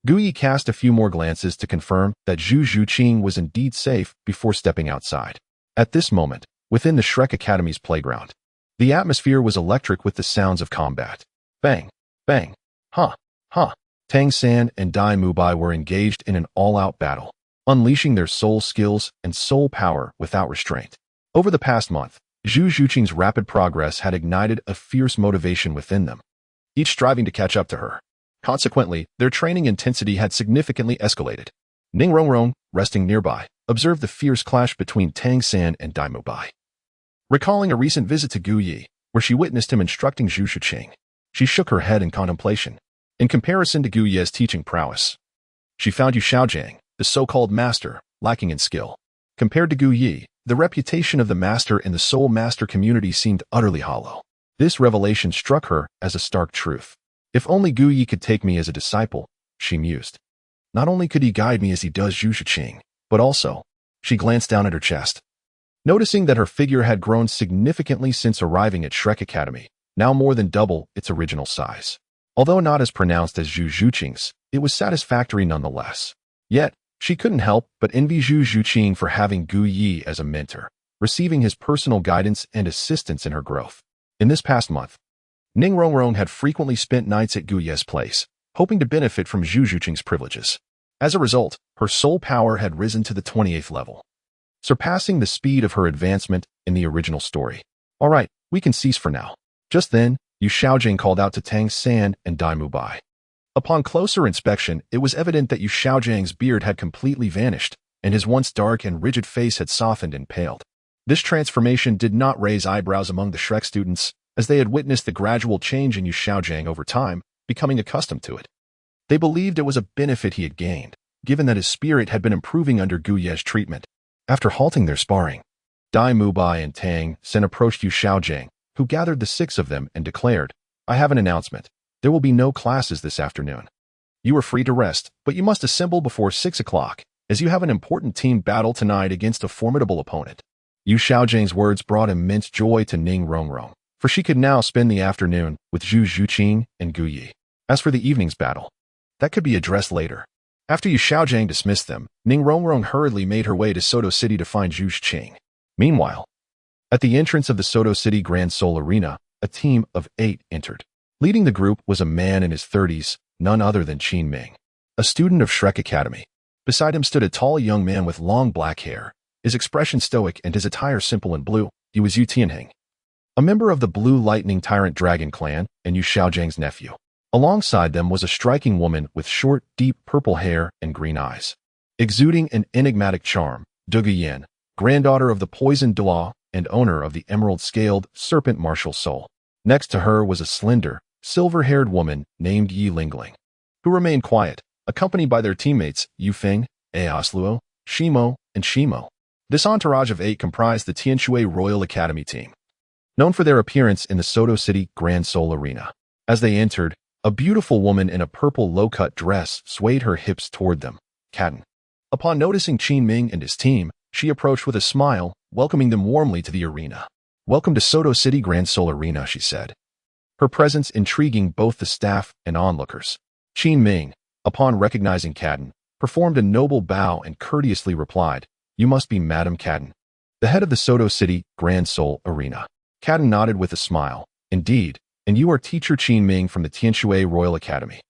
Gu Yi cast a few more glances to confirm that Zhu Zhuqing was indeed safe before stepping outside. At this moment, within the Shrek Academy's playground, the atmosphere was electric with the sounds of combat. Bang! Bang! Ha! Ha! Tang San and Dai Mubai were engaged in an all-out battle, unleashing their soul skills and soul power without restraint. Over the past month, Zhu Zhuqing's rapid progress had ignited a fierce motivation within them, each striving to catch up to her. Consequently, their training intensity had significantly escalated. Ning Rongrong, resting nearby, observed the fierce clash between Tang San and Dai Mubai. Recalling a recent visit to Gu Yi, where she witnessed him instructing Zhu Zhuqing, she shook her head in contemplation. In comparison to Gu Ye's teaching prowess, she found Yu Xiaojiang, the so-called master, lacking in skill. Compared to Gu Yi, the reputation of the master in the soul master community seemed utterly hollow. This revelation struck her as a stark truth. If only Gu Yi could take me as a disciple, she mused. Not only could he guide me as he does Zhu Zhuqing, but also, she glanced down at her chest. Noticing that her figure had grown significantly since arriving at Shrek Academy, now more than double its original size. Although not as pronounced as Zhu Zhuqing's, it was satisfactory nonetheless. Yet, she couldn't help but envy Zhu Zhuqing for having Gu Yi as a mentor, receiving his personal guidance and assistance in her growth. In this past month, Ning Rongrong had frequently spent nights at Gu Ye's place, hoping to benefit from Zhu Zhuqing's privileges. As a result, her soul power had risen to the 28th level, surpassing the speed of her advancement in the original story. All right, we can cease for now. Just then, Yu Xiaojing called out to Tang San and Dai Mubai. Upon closer inspection, it was evident that Yu Xiaojiang's beard had completely vanished, and his once dark and rigid face had softened and paled. This transformation did not raise eyebrows among the Shrek students, as they had witnessed the gradual change in Yu Xiaojiang over time, becoming accustomed to it. They believed it was a benefit he had gained, given that his spirit had been improving under Gu Ye's treatment. After halting their sparring, Dai Mubai and Tang San approached Yu Xiaojiang, who gathered the six of them and declared, "I have an announcement. There will be no classes this afternoon. You are free to rest, but you must assemble before 6 o'clock, as you have an important team battle tonight against a formidable opponent." Yu Xiaojiang's words brought immense joy to Ning Rongrong, for she could now spend the afternoon with Zhu Zhuqing and Gu Yi. As for the evening's battle, that could be addressed later. After Yu Xiaojiang dismissed them, Ning Rongrong hurriedly made her way to Soto City to find Zhu Zhuqing. Meanwhile, at the entrance of the Soto City Grand Seoul Arena, a team of 8 entered. Leading the group was a man in his 30s, none other than Qin Ming, a student of Shrek Academy. Beside him stood a tall young man with long black hair, his expression stoic and his attire simple and blue. He was Yu Tianheng, a member of the Blue Lightning Tyrant Dragon clan and Yu Xiaojiang's nephew. Alongside them was a striking woman with short, deep purple hair and green eyes. Exuding an enigmatic charm, Du Guyan, granddaughter of the poisoned Douluo and owner of the emerald-scaled serpent martial soul. Next to her was a slender, silver-haired woman named Yi Lingling, who remained quiet, accompanied by their teammates Yu Feng, Luo, Shimo, and Shimo. This entourage of 8 comprised the Tianshui Royal Academy team, known for their appearance in the Soto City Grand Seoul Arena. As they entered, a beautiful woman in a purple low-cut dress swayed her hips toward them. Katten. Upon noticing Qin Ming and his team, she approached with a smile, welcoming them warmly to the arena. "Welcome to Soto City Grand Seoul Arena," she said, her presence intriguing both the staff and onlookers. Qin Ming, upon recognizing Katten, performed a noble bow and courteously replied, "You must be Madam Katten, the head of the Soto City Grand Seoul Arena." Katten nodded with a smile. "Indeed, and you are teacher Qin Ming from the Tianshui Royal Academy.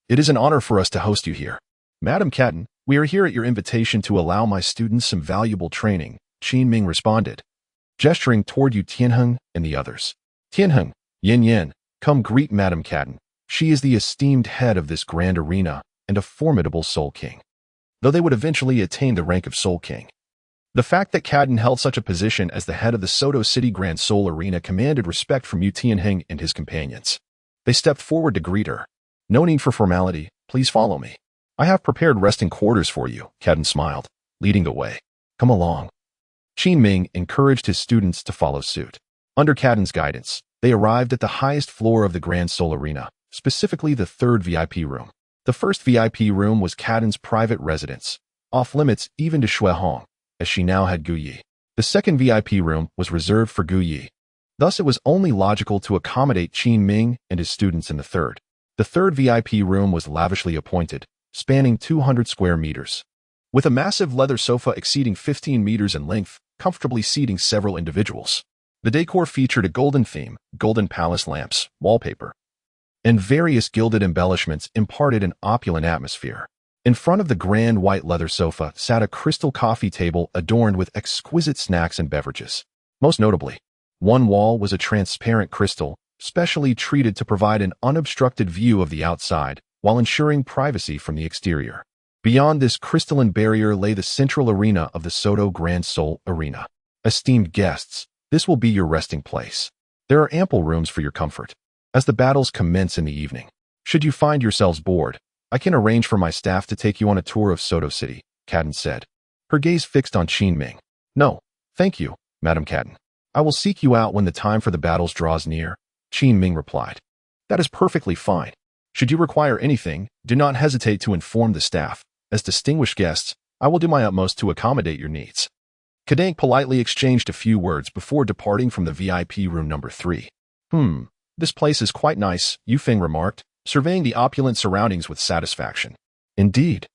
It is an honor for us to host you here." "Madam Katten, we are here at your invitation to allow my students some valuable training," Qin Ming responded, gesturing toward Yu Tianheng and the others. "Tianheng, Yin Yin, come greet Madam Katten. She is the esteemed head of this grand arena and a formidable Soul King," though they would eventually attain the rank of Soul King. The fact that Katten held such a position as the head of the Soto City Grand Seoul Arena commanded respect from Yu Tianheng and his companions. They stepped forward to greet her. "No need for formality, please follow me. I have prepared resting quarters for you," Katten smiled, leading the way. "Come along." Qin Ming encouraged his students to follow suit. Under Katten's guidance, they arrived at the highest floor of the Grand Seoul Arena, specifically the 3rd VIP room. The first VIP room was Katten's private residence, off limits even to Shui Hong, as she now had Gu Yi. The second VIP room was reserved for Gu Yi. Thus it was only logical to accommodate Qin Ming and his students in the third. The third VIP room was lavishly appointed, spanning 200 square meters, with a massive leather sofa exceeding 15 meters in length, comfortably seating several individuals. The decor featured a golden theme, golden palace lamps, wallpaper, and various gilded embellishments imparted an opulent atmosphere. In front of the grand white leather sofa sat a crystal coffee table adorned with exquisite snacks and beverages. Most notably, one wall was a transparent crystal, specially treated to provide an unobstructed view of the outside while ensuring privacy from the exterior. Beyond this crystalline barrier lay the central arena of the Soto Grand Seoul Arena. Esteemed guests, this will be your resting place. There are ample rooms for your comfort as the battles commence in the evening. Should you find yourselves bored, I can arrange for my staff to take you on a tour of Soto City, Katten said, her gaze fixed on Qin Ming. No, thank you, Madam Katten. I will seek you out when the time for the battles draws near, Qin Ming replied. That is perfectly fine. Should you require anything, do not hesitate to inform the staff. As distinguished guests, I will do my utmost to accommodate your needs. Kadank politely exchanged a few words before departing from the VIP room number 3. This place is quite nice, Yu Feng remarked, surveying the opulent surroundings with satisfaction. Indeed.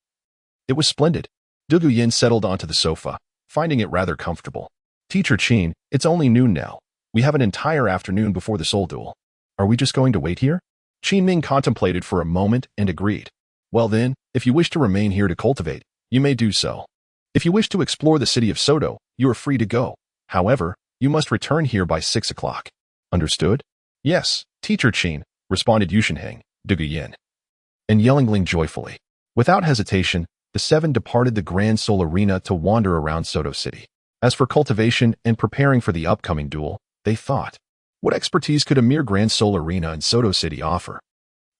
It was splendid. Du Guyan settled onto the sofa, finding it rather comfortable. Teacher Qin, it's only noon now. We have an entire afternoon before the soul duel. Are we just going to wait here? Qin Ming contemplated for a moment and agreed. Well then, if you wish to remain here to cultivate, you may do so. If you wish to explore the city of Soto, you are free to go. However, you must return here by 6 o'clock. Understood? Yes, Teacher Qin, responded Yushinheng, Du Guyan, and Yellingling joyfully. Without hesitation, the 7 departed the Grand Seoul Arena to wander around Soto City. As for cultivation and preparing for the upcoming duel, they thought, what expertise could a mere Grand Seoul Arena in Soto City offer?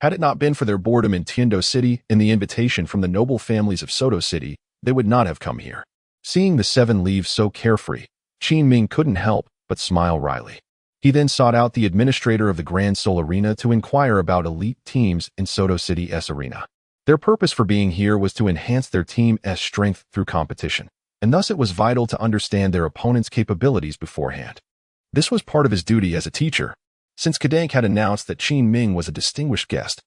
Had it not been for their boredom in Tiando City and the invitation from the noble families of Soto City, they would not have come here. Seeing the seven leave so carefree, Qin Ming couldn't help but smile wryly. He then sought out the administrator of the Grand Seoul Arena to inquire about elite teams in Soto City's arena. Their purpose for being here was to enhance their team's strength through competition, and thus it was vital to understand their opponent's capabilities beforehand. This was part of his duty as a teacher. Since Kadank had announced that Qin Ming was a distinguished guest,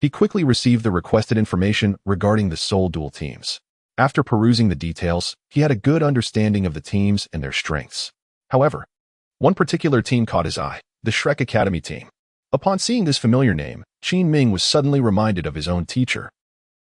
he quickly received the requested information regarding the Seoul Duel teams. After perusing the details, he had a good understanding of the teams and their strengths. However, one particular team caught his eye, the Shrek Academy team. Upon seeing this familiar name, Qin Ming was suddenly reminded of his own teacher.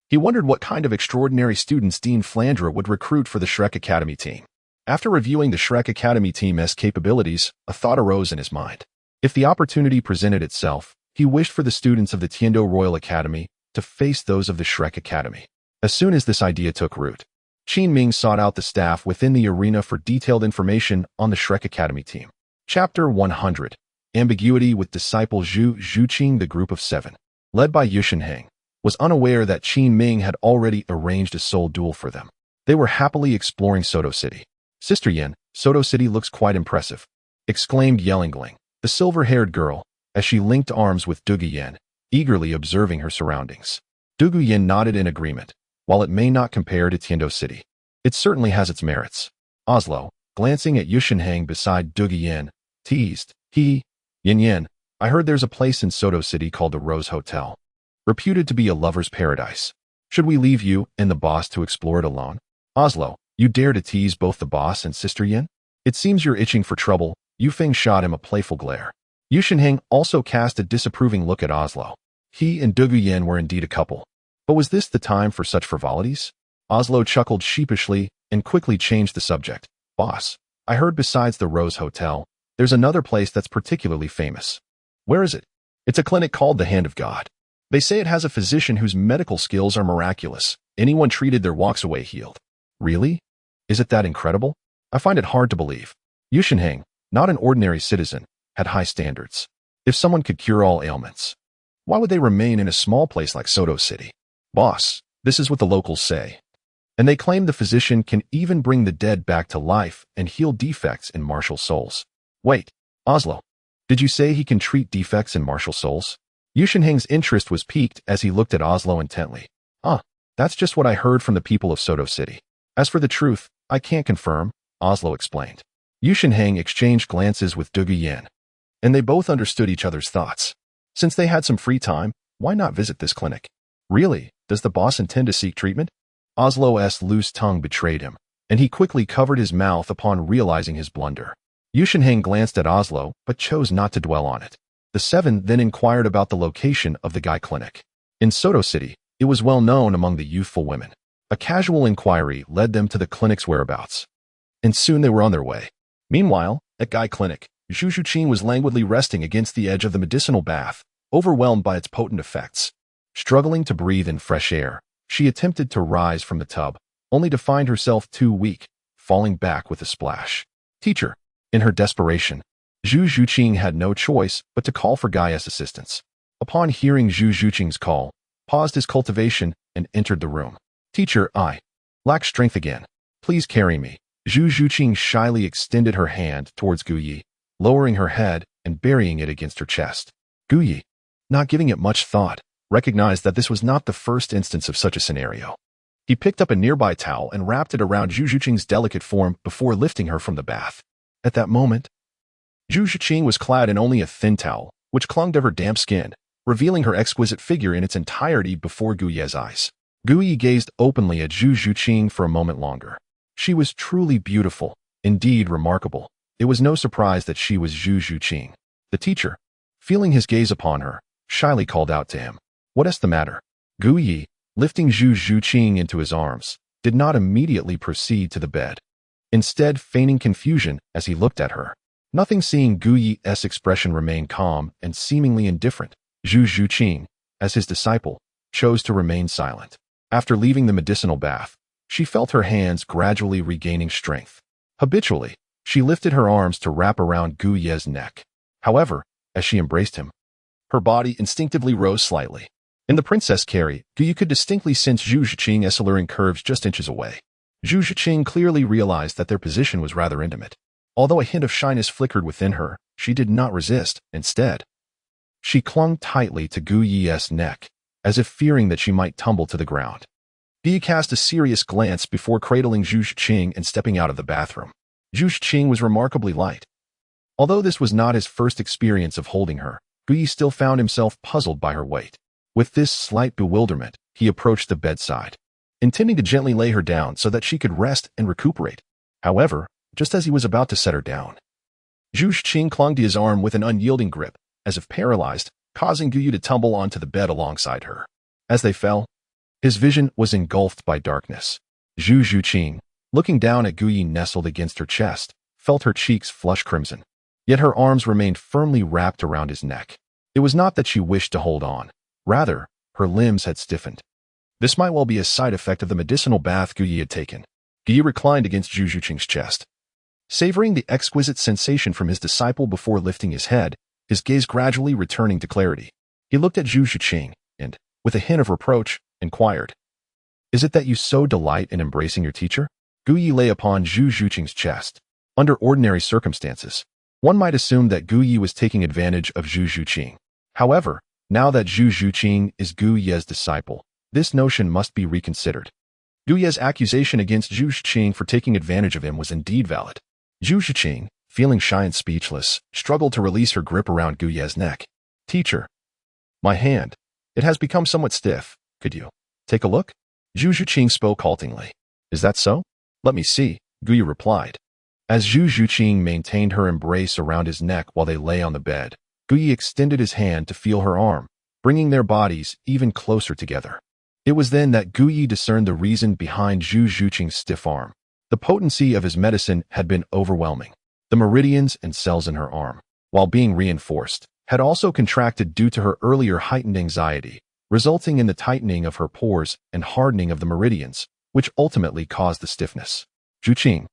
He wondered what kind of extraordinary students Dean Flandre would recruit for the Shrek Academy team. After reviewing the Shrek Academy team's capabilities, a thought arose in his mind. If the opportunity presented itself, he wished for the students of the Tiando Royal Academy to face those of the Shrek Academy. As soon as this idea took root, Qin Ming sought out the staff within the arena for detailed information on the Shrek Academy team. Chapter 100. Ambiguity with disciple Zhu Zhuqing. The group of seven, led by Yusheng, was unaware that Qin Ming had already arranged a soul duel for them. They were happily exploring Soto City. "Sister Yin, Soto City looks quite impressive," exclaimed Yelingling, the silver-haired girl, as she linked arms with Dugu Yin, eagerly observing her surroundings. Dugu Yin nodded in agreement. While it may not compare to Tiando City, it certainly has its merits. Oslo, glancing at Yusheng beside Dugu Yin, teased, "Yin Yin, I heard there's a place in Soto City called the Rose Hotel, reputed to be a lover's paradise. Should we leave you and the boss to explore it alone?" "Oslo, you dare to tease both the boss and Sister Yin? It seems you're itching for trouble." Yufeng shot him a playful glare. Yusheng also cast a disapproving look at Oslo. He and Dugu Yin were indeed a couple. But was this the time for such frivolities? Oslo chuckled sheepishly and quickly changed the subject. "Boss, I heard besides the Rose Hotel, there's another place that's particularly famous." "Where is it?" "It's a clinic called the Hand of God. They say it has a physician whose medical skills are miraculous. Anyone treated there walks away healed." "Really? Is it that incredible?" "I find it hard to believe." Yusheng, not an ordinary citizen, had high standards. If someone could cure all ailments, why would they remain in a small place like Soto City? "Boss, this is what the locals say. And they claim the physician can even bring the dead back to life and heal defects in martial souls." "Wait, Oslo, did you say he can treat defects in martial souls?" Yusheng's interest was piqued as he looked at Oslo intently. That's just what I heard from the people of Soto City. As for the truth, I can't confirm," Oslo explained. Yusheng exchanged glances with Dugu Yin, and they both understood each other's thoughts. Since they had some free time, why not visit this clinic? "Really? Does the boss intend to seek treatment?" Oslo's loose tongue betrayed him, and he quickly covered his mouth upon realizing his blunder. Yusheng glanced at Oslo, but chose not to dwell on it. The seven then inquired about the location of the Guy Clinic. In Soto City, it was well known among the youthful women. A casual inquiry led them to the clinic's whereabouts, and soon they were on their way. Meanwhile, at Guy Clinic, Zhu Zhuqing was languidly resting against the edge of the medicinal bath, overwhelmed by its potent effects. Struggling to breathe in fresh air, she attempted to rise from the tub, only to find herself too weak, falling back with a splash. "Teacher!" In her desperation, Zhu Zhuqing had no choice but to call for Guy's assistance. Upon hearing Zhu Zhuqing's call, paused his cultivation and entered the room. "Teacher, I lack strength again. Please carry me." Zhu Zhuqing shyly extended her hand towards Guyi, lowering her head and burying it against her chest. Guyi, not giving it much thought, recognized that this was not the first instance of such a scenario. He picked up a nearby towel and wrapped it around Zhu Zhuqing's delicate form before lifting her from the bath. At that moment, Zhu Zhuqing was clad in only a thin towel, which clung to her damp skin, revealing her exquisite figure in its entirety before Guyi's eyes. Guyi gazed openly at Zhu Zhuqing for a moment longer. She was truly beautiful, indeed remarkable. It was no surprise that she was Zhu Zhuqing. The teacher, feeling his gaze upon her, shyly called out to him. "What is the matter?" Guyi, lifting Zhu Zhuqing into his arms, did not immediately proceed to the bed, instead feigning confusion as he looked at her. Nothing. Seeing Guyi's expression remain calm and seemingly indifferent, Zhu Zhuqing, as his disciple, chose to remain silent. After leaving the medicinal bath, she felt her hands gradually regaining strength. Habitually, she lifted her arms to wrap around Guyi's neck. However, as she embraced him, her body instinctively rose slightly. In the Princess Carrie, Guyi could distinctly sense Zhu Zhuqing's alluring curves just inches away. Zhu Zhuqing clearly realized that their position was rather intimate. Although a hint of shyness flickered within her, she did not resist. Instead, she clung tightly to Gu Yi's neck, as if fearing that she might tumble to the ground. Bi cast a serious glance before cradling Zhu Zhuqing and stepping out of the bathroom. Zhu Zhuqing was remarkably light. Although this was not his first experience of holding her, Gu Yi still found himself puzzled by her weight. With this slight bewilderment, he approached the bedside, intending to gently lay her down so that she could rest and recuperate. However, just as he was about to set her down, Zhu Zhuqing clung to his arm with an unyielding grip, as if paralyzed, causing Gu Yi to tumble onto the bed alongside her. As they fell, his vision was engulfed by darkness. Zhu Zhuqing, looking down at Gu Yi nestled against her chest, felt her cheeks flush crimson. Yet her arms remained firmly wrapped around his neck. It was not that she wished to hold on. Rather, her limbs had stiffened. This might well be a side effect of the medicinal bath Gu Yi had taken. Gu Yi reclined against Zhu Zhuqing's chest, savoring the exquisite sensation from his disciple before lifting his head, his gaze gradually returning to clarity. He looked at Zhu Zhuqing and, with a hint of reproach, inquired, "Is it that you so delight in embracing your teacher?" Gu Yi lay upon Zhu Zhuqing's chest. Under ordinary circumstances, one might assume that Gu Yi was taking advantage of Zhu Zhuqing. However, now that Zhu Zhuqing is Gu Yi's disciple, this notion must be reconsidered. Gu Yi's accusation against Zhu Zhuqing for taking advantage of him was indeed valid. Zhu Zhuqing, feeling shy and speechless, struggled to release her grip around Gu Yi's neck. "Teacher, my hand. It has become somewhat stiff. Could you take a look?" Zhu Zhuqing spoke haltingly. "Is that so? Let me see," Gu Yi replied. As Zhu Zhuqing maintained her embrace around his neck while they lay on the bed, Gu Yi extended his hand to feel her arm, bringing their bodies even closer together. It was then that Gu Yi discerned the reason behind Zhu Zhuqing's stiff arm. The potency of his medicine had been overwhelming. The meridians and cells in her arm, while being reinforced, had also contracted due to her earlier heightened anxiety, resulting in the tightening of her pores and hardening of the meridians, which ultimately caused the stiffness. "Zhuqing,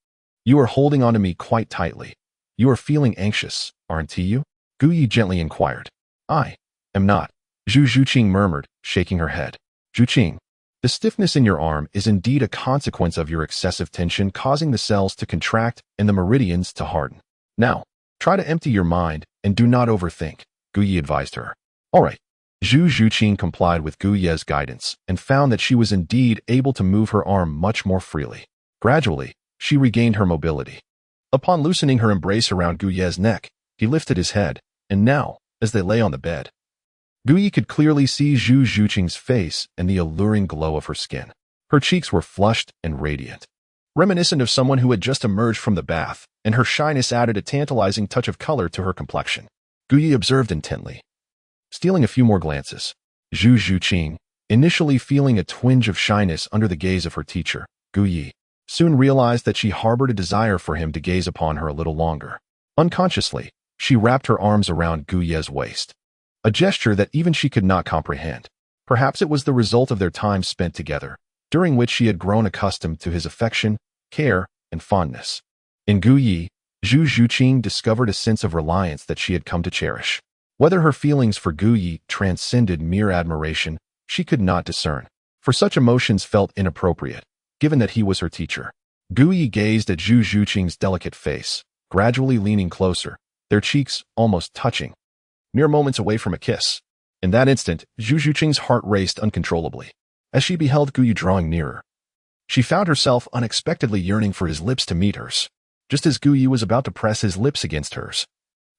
you are holding onto me quite tightly. You are feeling anxious, aren't you?" Gu Yi gently inquired. "I am not," Zhu Zhuqing murmured, shaking her head. "Zhuqing, the stiffness in your arm is indeed a consequence of your excessive tension causing the cells to contract and the meridians to harden. Now, try to empty your mind and do not overthink," Gu Yi advised her. "All right." Zhu Zhuqing complied with Gu Yi's guidance and found that she was indeed able to move her arm much more freely. Gradually, she regained her mobility. Upon loosening her embrace around Gu Yi's neck, he lifted his head, and now, as they lay on the bed, Gu Yi could clearly see Zhu Zhuqing's face and the alluring glow of her skin. Her cheeks were flushed and radiant, reminiscent of someone who had just emerged from the bath, and her shyness added a tantalizing touch of color to her complexion. Gu Yi observed intently, stealing a few more glances. Zhu Zhuqing, initially feeling a twinge of shyness under the gaze of her teacher, Gu Yi, soon realized that she harbored a desire for him to gaze upon her a little longer. Unconsciously, she wrapped her arms around Gu Yi's waist, a gesture that even she could not comprehend. Perhaps it was the result of their time spent together, during which she had grown accustomed to his affection, care, and fondness. In Gu Yi, Zhu Zhuqing discovered a sense of reliance that she had come to cherish. Whether her feelings for Gu Yi transcended mere admiration, she could not discern, for such emotions felt inappropriate, given that he was her teacher. Gu Yi gazed at Zhu Zhuqing's delicate face, gradually leaning closer, their cheeks almost touching, mere moments away from a kiss. In that instant, Zhu Zhuqing's heart raced uncontrollably. As she beheld Gu Yi drawing nearer, she found herself unexpectedly yearning for his lips to meet hers. Just as Gu Yi was about to press his lips against hers,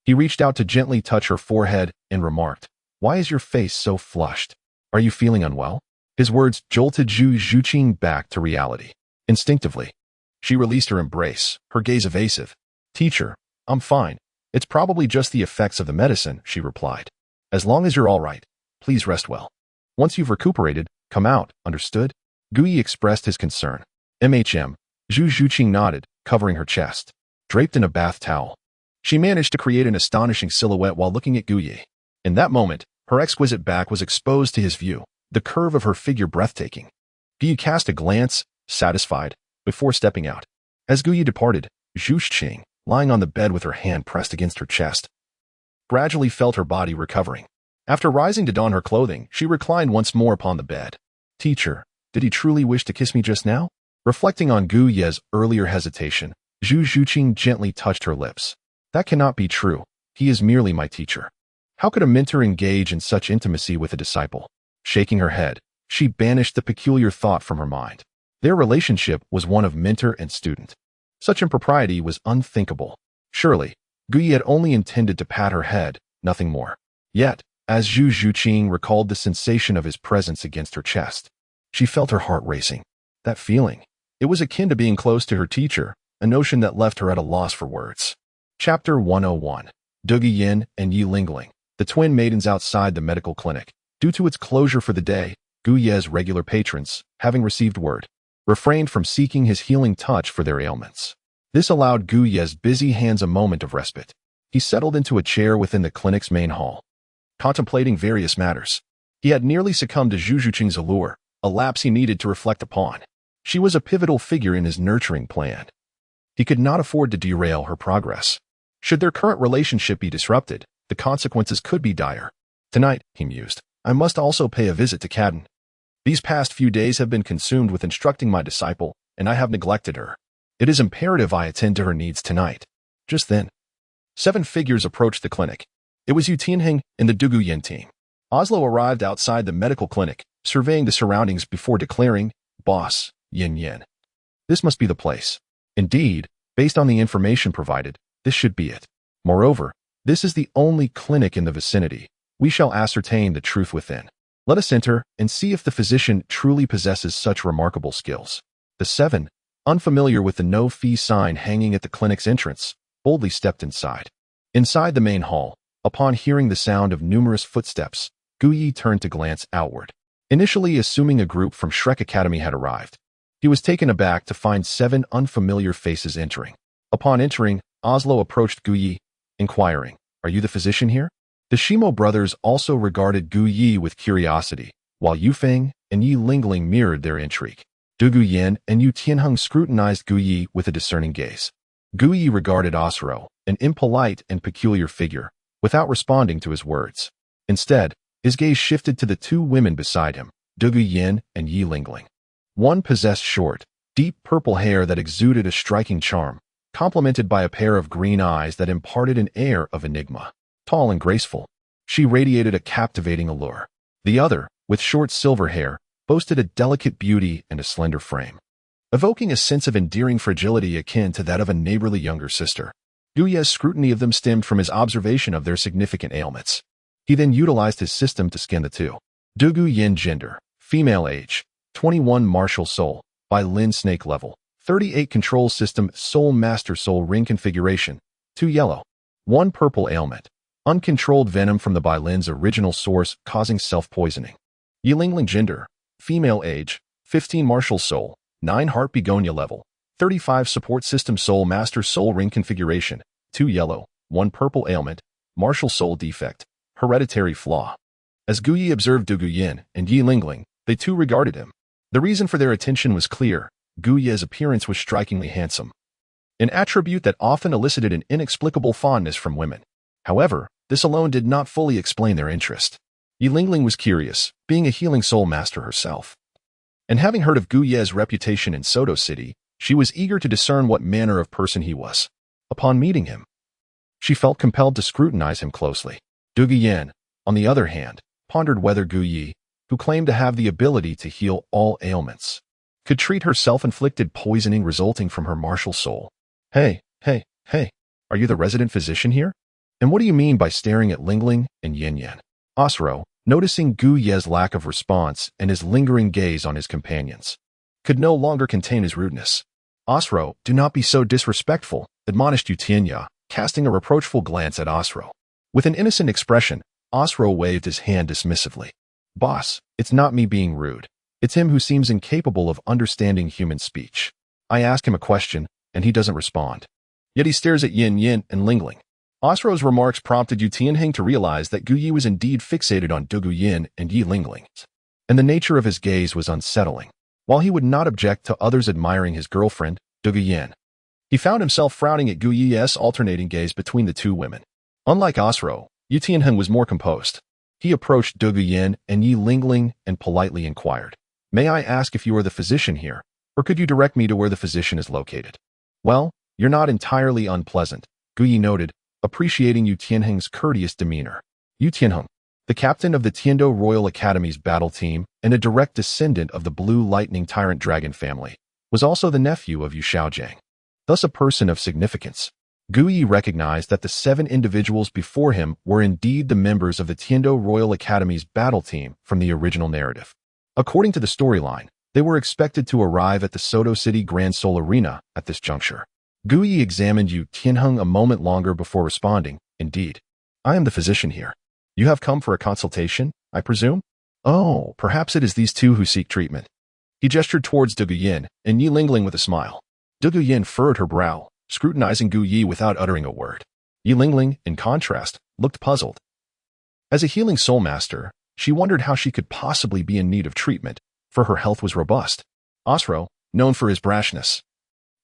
he reached out to gently touch her forehead and remarked, "Why is your face so flushed? Are you feeling unwell?" His words jolted Zhu Zhuqing back to reality. Instinctively, she released her embrace, her gaze evasive. "Teacher, I'm fine. It's probably just the effects of the medicine," she replied. "As long as you're all right, please rest well. Once you've recuperated, come out, understood?" Gu Yi expressed his concern. Zhu Zhuqing nodded, covering her chest. Draped in a bath towel, she managed to create an astonishing silhouette while looking at Gu Yi. In that moment, her exquisite back was exposed to his view, the curve of her figure breathtaking. Gu Yi cast a glance, satisfied, before stepping out. As Gu Yi departed, Zhu Zhuqing, lying on the bed with her hand pressed against her chest, gradually felt her body recovering. After rising to don her clothing, she reclined once more upon the bed. "Teacher, did he truly wish to kiss me just now? Reflecting on Gu Ye's earlier hesitation, Zhu Zhuqing gently touched her lips. That cannot be true. He is merely my teacher. How could a mentor engage in such intimacy with a disciple? Shaking her head, she banished the peculiar thought from her mind. Their relationship was one of mentor and student. Such impropriety was unthinkable. Surely, Gu Ye had only intended to pat her head, nothing more. Yet, as Zhu Zhuqing recalled the sensation of his presence against her chest, she felt her heart racing. That feeling, it was akin to being close to her teacher, a notion that left her at a loss for words. Chapter 101. Du Guiyin and Yi Lingling, the twin maidens outside the medical clinic. Due to its closure for the day, Gu Ye's regular patrons, having received word, refrained from seeking his healing touch for their ailments. This allowed Gu Ye's busy hands a moment of respite. He settled into a chair within the clinic's main hall, contemplating various matters. He had nearly succumbed to Zhu Zhuqing's allure, a lapse he needed to reflect upon. She was a pivotal figure in his nurturing plan. He could not afford to derail her progress. Should their current relationship be disrupted, the consequences could be dire. Tonight, he mused, I must also pay a visit to Cadden. These past few days have been consumed with instructing my disciple, and I have neglected her. It is imperative I attend to her needs tonight. Just then, 7 figures approached the clinic. It was Yu Tianheng and the Du Guiyin team. Oslo arrived outside the medical clinic, surveying the surroundings before declaring, Boss, Yin Yin. This must be the place. Indeed, based on the information provided, this should be it. Moreover, this is the only clinic in the vicinity. We shall ascertain the truth within. Let us enter and see if the physician truly possesses such remarkable skills. The 7, unfamiliar with the no-fee sign hanging at the clinic's entrance, boldly stepped inside. Inside the main hall, upon hearing the sound of numerous footsteps, Gu Yi turned to glance outward. Initially assuming a group from Shrek Academy had arrived, he was taken aback to find 7 unfamiliar faces entering. Upon entering, Oslo approached Gu Yi, inquiring, Are you the physician here? The Shimo brothers also regarded Gu Yi with curiosity, while Yu Feng and Yi Lingling mirrored their intrigue. Du Guiyin and Yu Tianheng scrutinized Gu Yi with a discerning gaze. Gu Yi regarded Osro, an impolite and peculiar figure, without responding to his words. Instead, his gaze shifted to the 2 women beside him, Du Guiyin and Yi Lingling. One possessed short, deep purple hair that exuded a striking charm, complemented by a pair of green eyes that imparted an air of enigma. Tall and graceful, she radiated a captivating allure. The other, with short silver hair, boasted a delicate beauty and a slender frame, evoking a sense of endearing fragility akin to that of a neighborly younger sister. Gu Ye's scrutiny of them stemmed from his observation of their significant ailments. He then utilized his system to scan the 2. Du Guiyin gender, female age, 21 martial soul, by Lin Snake level, 38 control system soul master soul ring configuration, 2 yellow, 1 purple ailment, uncontrolled venom from the Bailin's original source causing self-poisoning. Yi Lingling gender, female age, 15 martial soul, 9 heart begonia level, 35 support system soul master soul ring configuration, 2 yellow, 1 purple ailment, martial soul defect, hereditary flaw. As Gu Yi observed Du Guiyin and Yi Lingling, they too regarded him. The reason for their attention was clear. Gu Ye's appearance was strikingly handsome, an attribute that often elicited an inexplicable fondness from women. However, this alone did not fully explain their interest. Yi Lingling was curious, being a healing soul master herself. And having heard of Gu Ye's reputation in Soto City, she was eager to discern what manner of person he was. Upon meeting him, she felt compelled to scrutinize him closely. Du Guiyin, on the other hand, pondered whether Gu Yi, who claimed to have the ability to heal all ailments, could treat her self-inflicted poisoning resulting from her martial soul. Hey, are you the resident physician here? And what do you mean by staring at Lingling and Yin Yin? Osro, noticing Gu Ye's lack of response and his lingering gaze on his companions, could no longer contain his rudeness. Osro, do not be so disrespectful, admonished Yu Tianya, casting a reproachful glance at Osro. With an innocent expression, Osro waved his hand dismissively. Boss, it's not me being rude. It's him who seems incapable of understanding human speech. I ask him a question, and he doesn't respond. Yet he stares at Yin Yin and Lingling. Osro's remarks prompted Yu Tianheng to realize that Gu Yi was indeed fixated on Du Guiyin and Yi Lingling, and the nature of his gaze was unsettling. While he would not object to others admiring his girlfriend, Du Guiyin, he found himself frowning at Gu Yi's alternating gaze between the 2 women. Unlike Osro, Yu Tianheng was more composed. He approached Du Guiyin and Yi Lingling and politely inquired, May I ask if you are the physician here, Or could you direct me to where the physician is located? Well, you're not entirely unpleasant, Gu Yi noted, appreciating Yu Tianheng's courteous demeanor. Yu Tianheng, the captain of the Tiando Royal Academy's battle team and a direct descendant of the Blue Lightning Tyrant Dragon family, was also the nephew of Yu Shaojiang, thus a person of significance. Gu Yi recognized that the 7 individuals before him were indeed the members of the Tiando Royal Academy's battle team from the original narrative. According to the storyline, they were expected to arrive at the Soto City Grand Seoul Arena at this juncture. Gu Yi examined Yu Tianheng a moment longer before responding, "Indeed. I am the physician here. You have come for a consultation, I presume? Oh, perhaps it is these two who seek treatment." He gestured towards Du Guyan and Yi Lingling with a smile. Du Guyan furrowed her brow, scrutinizing Gu Yi without uttering a word. Yi Lingling, in contrast, looked puzzled. As a healing soul master, she wondered how she could possibly be in need of treatment, for her health was robust. Osro, known for his brashness,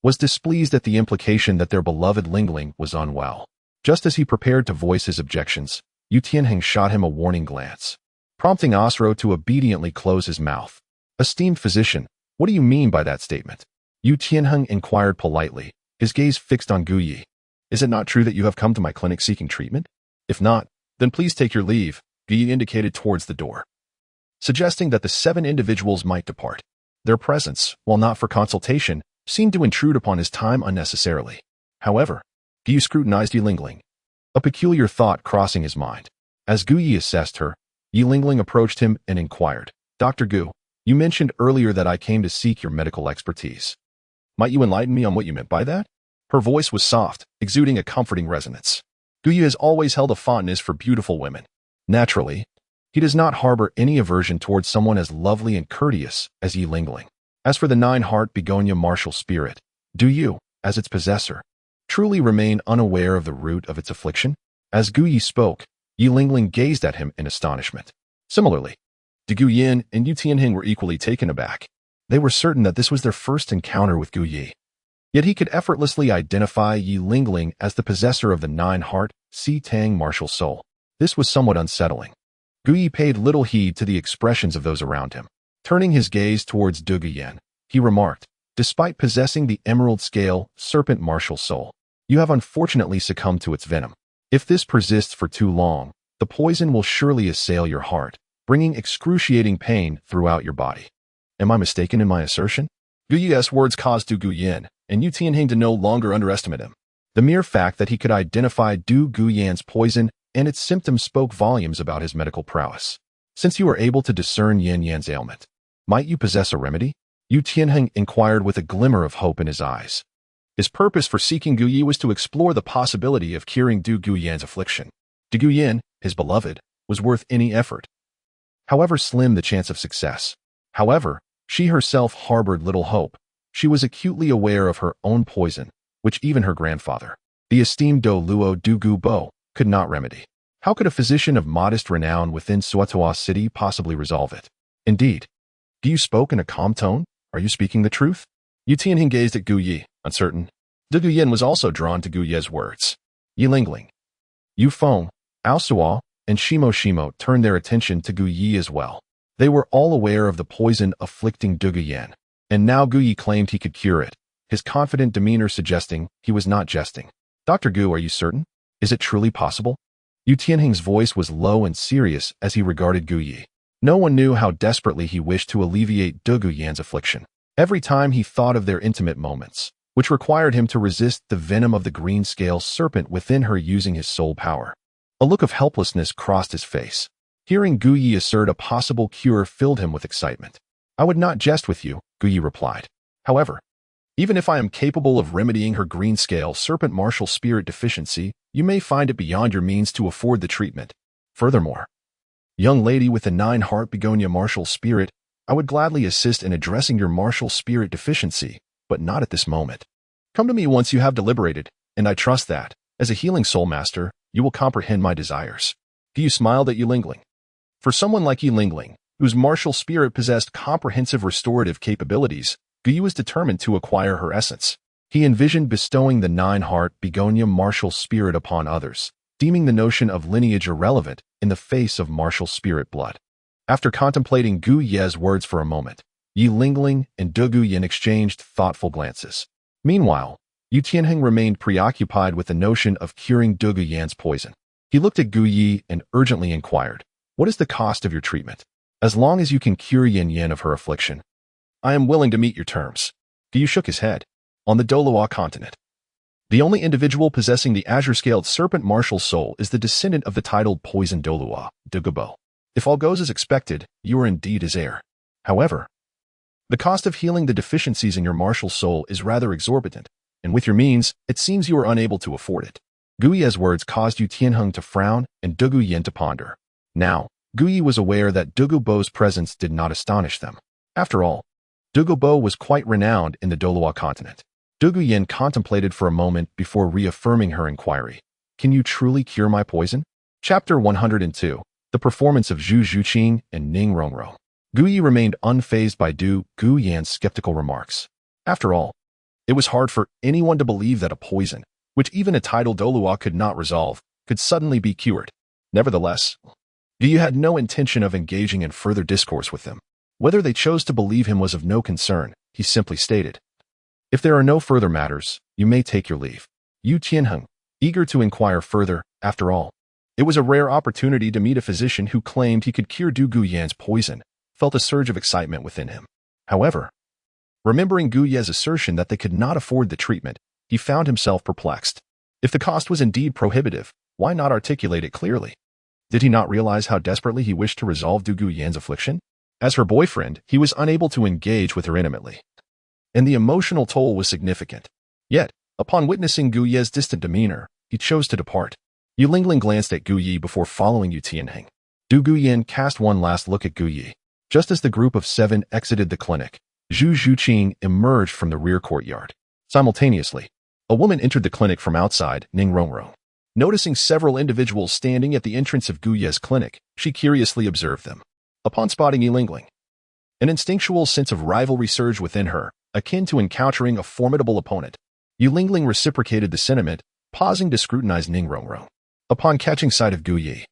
was displeased at the implication that their beloved Lingling was unwell. Just as he prepared to voice his objections, Yu Tianheng shot him a warning glance, prompting Osro to obediently close his mouth. "Esteemed physician, what do you mean by that statement?" Yu Tianheng inquired politely, his gaze fixed on Gu Yi. "Is it not true that you have come to my clinic seeking treatment? If not, then please take your leave," Gu Yi indicated towards the door, suggesting that the 7 individuals might depart. Their presence, while not for consultation, seemed to intrude upon his time unnecessarily. However, Gu Yi scrutinized Yi Lingling, a peculiar thought crossing his mind. As Gu Yi assessed her, Yi Lingling approached him and inquired, "Dr. Gu, you mentioned earlier that I came to seek your medical expertise. Might you enlighten me on what you meant by that?" Her voice was soft, exuding a comforting resonance. Gu Yi has always held a fondness for beautiful women. Naturally, he does not harbor any aversion towards someone as lovely and courteous as Yi Lingling. As for the 9-heart begonia martial spirit, do you, as its possessor, truly remain unaware of the root of its affliction? As Gu Yi spoke, Yi Lingling gazed at him in astonishment. Similarly, Du Guyan and Yu Tianheng were equally taken aback. They were certain that this was their first encounter with Gu Yi. Yet he could effortlessly identify Yi Lingling as the possessor of the 9-heart, Si Tang martial soul. This was somewhat unsettling. Gu Yi paid little heed to the expressions of those around him. Turning his gaze towards Du Guyan, he remarked, "Despite possessing the emerald scale, serpent martial soul, you have unfortunately succumbed to its venom. If this persists for too long, the poison will surely assail your heart, bringing excruciating pain throughout your body." Am I mistaken in my assertion? Gu Yi's words caused Du Guyan and Yu Tianheng to no longer underestimate him. The mere fact that he could identify Du Guyan's poison and its symptoms spoke volumes about his medical prowess. "Since you are able to discern Yan Yan's ailment, might you possess a remedy?" Yu Tianheng inquired with a glimmer of hope in his eyes. His purpose for seeking Gu Yi was to explore the possibility of curing Du Guyan's affliction. Du Guyan, his beloved, was worth any effort, however slim the chance of success. However, she herself harbored little hope. She was acutely aware of her own poison, which even her grandfather, the esteemed Douluo Du Gu Bo, could not remedy. How could a physician of modest renown within Suatoa City possibly resolve it? Indeed. Gu Yi spoke in a calm tone. "Are you speaking the truth?" Yu Tianheng gazed at Gu Yi, uncertain. Du Guyan was also drawn to Gu Yi's words. Yi Lingling, Yu Feng, Ao Suo, and Shimo turned their attention to Gu Yi as well. They were all aware of the poison afflicting Du Guyan, and now Gu Yi claimed he could cure it, his confident demeanor suggesting he was not jesting. "Dr. Gu, are you certain? Is it truly possible?" Yu Tianheng's voice was low and serious as he regarded Gu Yi. No one knew how desperately he wished to alleviate Du Guyan's affliction. Every time he thought of their intimate moments, which required him to resist the venom of the green scale serpent within her using his soul power, a look of helplessness crossed his face. Hearing Gu Yi assert a possible cure filled him with excitement. "I would not jest with you," Gu Yi replied. "However, even if I am capable of remedying her green scale serpent martial spirit deficiency, you may find it beyond your means to afford the treatment. Furthermore, young lady with the 9-heart begonia martial spirit, I would gladly assist in addressing your martial spirit deficiency, but not at this moment. Come to me once you have deliberated, and I trust that, as a healing soul master, you will comprehend my desires." Gu Yi smiled at Yi Lingling. For someone like Yi Lingling, whose martial spirit possessed comprehensive restorative capabilities, Gu Yi was determined to acquire her essence. He envisioned bestowing the 9-heart begonia martial spirit upon others, deeming the notion of lineage irrelevant in the face of martial spirit blood. After contemplating Gu Ye's words for a moment, Yi Lingling and Du Guyan exchanged thoughtful glances. Meanwhile, Yu Tianheng remained preoccupied with the notion of curing Du Guyan's poison. He looked at Gu Yi and urgently inquired, "What is the cost of your treatment? As long as you can cure Yin Yin of her affliction, I am willing to meet your terms." Gu Yi shook his head. On the Douluo continent, the only individual possessing the azure-scaled serpent martial soul is the descendant of the titled poison Douluo, Douluo. If all goes as expected, you are indeed his heir. However, the cost of healing the deficiencies in your martial soul is rather exorbitant, and with your means, it seems you are unable to afford it. Gu Yi's words caused Yu Tianheng to frown and Du Guyan to ponder. Now, Gu Yi was aware that Du Gubo's presence did not astonish them. After all, Du Gubo was quite renowned in the Douluo continent. Du Guyan contemplated for a moment before reaffirming her inquiry. "Can you truly cure my poison?" Chapter 102. The performance of Zhu Zhuqing and Ning Rongrong. Gu Yi remained unfazed by Du Guyan's skeptical remarks. After all, it was hard for anyone to believe that a poison, which even a titled Douluo could not resolve, could suddenly be cured. Nevertheless, Gu Yi had no intention of engaging in further discourse with them. Whether they chose to believe him was of no concern. He simply stated, "If there are no further matters, you may take your leave." Yu Tianheng, eager to inquire further, after all, it was a rare opportunity to meet a physician who claimed he could cure Du Guyan's poison, felt a surge of excitement within him. However, remembering Gu Yi's assertion that they could not afford the treatment, he found himself perplexed. If the cost was indeed prohibitive, why not articulate it clearly? Did he not realize how desperately he wished to resolve Du Guyan's affliction? As her boyfriend, he was unable to engage with her intimately, and the emotional toll was significant. Yet, upon witnessing Gu Yi's distant demeanor, he chose to depart. Yu Lingling glanced at Gu Yi before following Yu Tianheng. Du Guyan cast one last look at Gu Yi. Just as the group of 7 exited the clinic, Zhu Zhuqing emerged from the rear courtyard. Simultaneously, a woman entered the clinic from outside, Ning Rongrong. Noticing several individuals standing at the entrance of Gu Yi's clinic, she curiously observed them. Upon spotting Yi Lingling, an instinctual sense of rivalry surged within her, akin to encountering a formidable opponent. Yi Lingling reciprocated the sentiment, pausing to scrutinize Ning Rongrong. Upon catching sight of Gu Yi,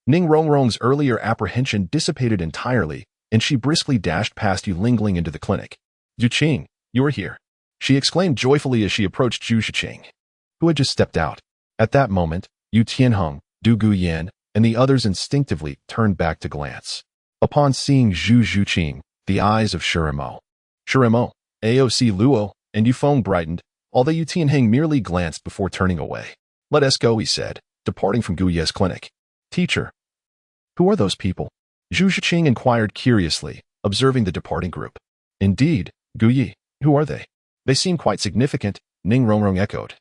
Ning Rongrong's earlier apprehension dissipated entirely, and she briskly dashed past Yi Lingling into the clinic. "Zhuqing, you are here," she exclaimed joyfully as she approached Zhu Zhuqing, who had just stepped out. At that moment, Yu Tianheng, Du Guyan, and the others instinctively turned back to glance. Upon seeing Zhu Zhuqing, the eyes of Shirimo, AOC Luo, and Yufeng brightened, although Yu Tianheng merely glanced before turning away. "Let us go," he said, departing from Gu Yi's clinic. "Teacher, who are those people?" Zhu Zhuqing inquired curiously, observing the departing group. "Indeed, Gu Yi, who are they? They seem quite significant," Ning Rongrong echoed,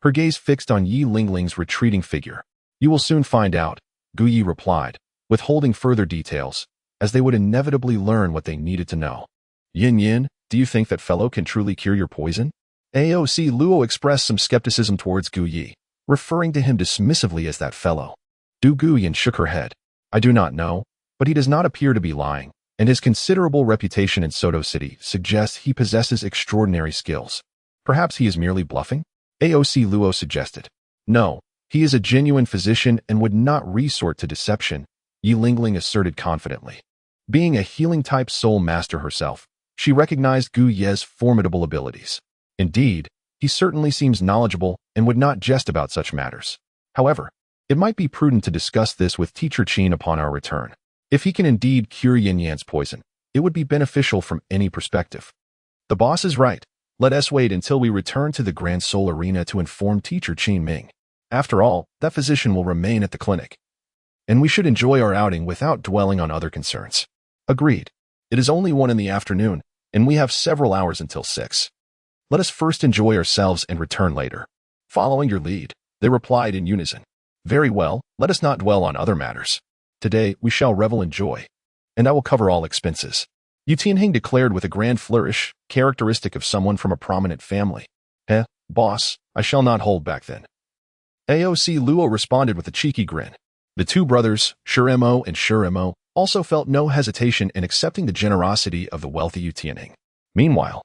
her gaze fixed on Yi Lingling's retreating figure. "You will soon find out," Gu Yi replied, withholding further details, as they would inevitably learn what they needed to know. "Yin Yin, do you think that fellow can truly cure your poison?" AOC Luo expressed some skepticism towards Gu Yi, referring to him dismissively as that fellow. Du Guyan shook her head. "I do not know, but he does not appear to be lying, and his considerable reputation in Soto City suggests he possesses extraordinary skills. Perhaps he is merely bluffing?" AOC Luo suggested. "No, he is a genuine physician and would not resort to deception," Yi Lingling asserted confidently. Being a healing-type soul master herself, she recognized Gu Yi's formidable abilities. Indeed, he certainly seems knowledgeable and would not jest about such matters. However, it might be prudent to discuss this with Teacher Qin upon our return. If he can indeed cure Yin Yan's poison, it would be beneficial from any perspective. The boss is right. Let us wait until we return to the Grand Soul Arena to inform Teacher Qin Ming. After all, that physician will remain at the clinic, and we should enjoy our outing without dwelling on other concerns. Agreed. It is only 1 in the afternoon, and we have several hours until 6. Let us first enjoy ourselves and return later. Following your lead, they replied in unison. Very well, let us not dwell on other matters. Today, we shall revel in joy, and I will cover all expenses. Yu Tianheng declared with a grand flourish, characteristic of someone from a prominent family. Boss, I shall not hold back then. AOC Luo responded with a cheeky grin. The 2 brothers, Shirimo and Shirimo, also felt no hesitation in accepting the generosity of the wealthy Yu Tianheng. Meanwhile,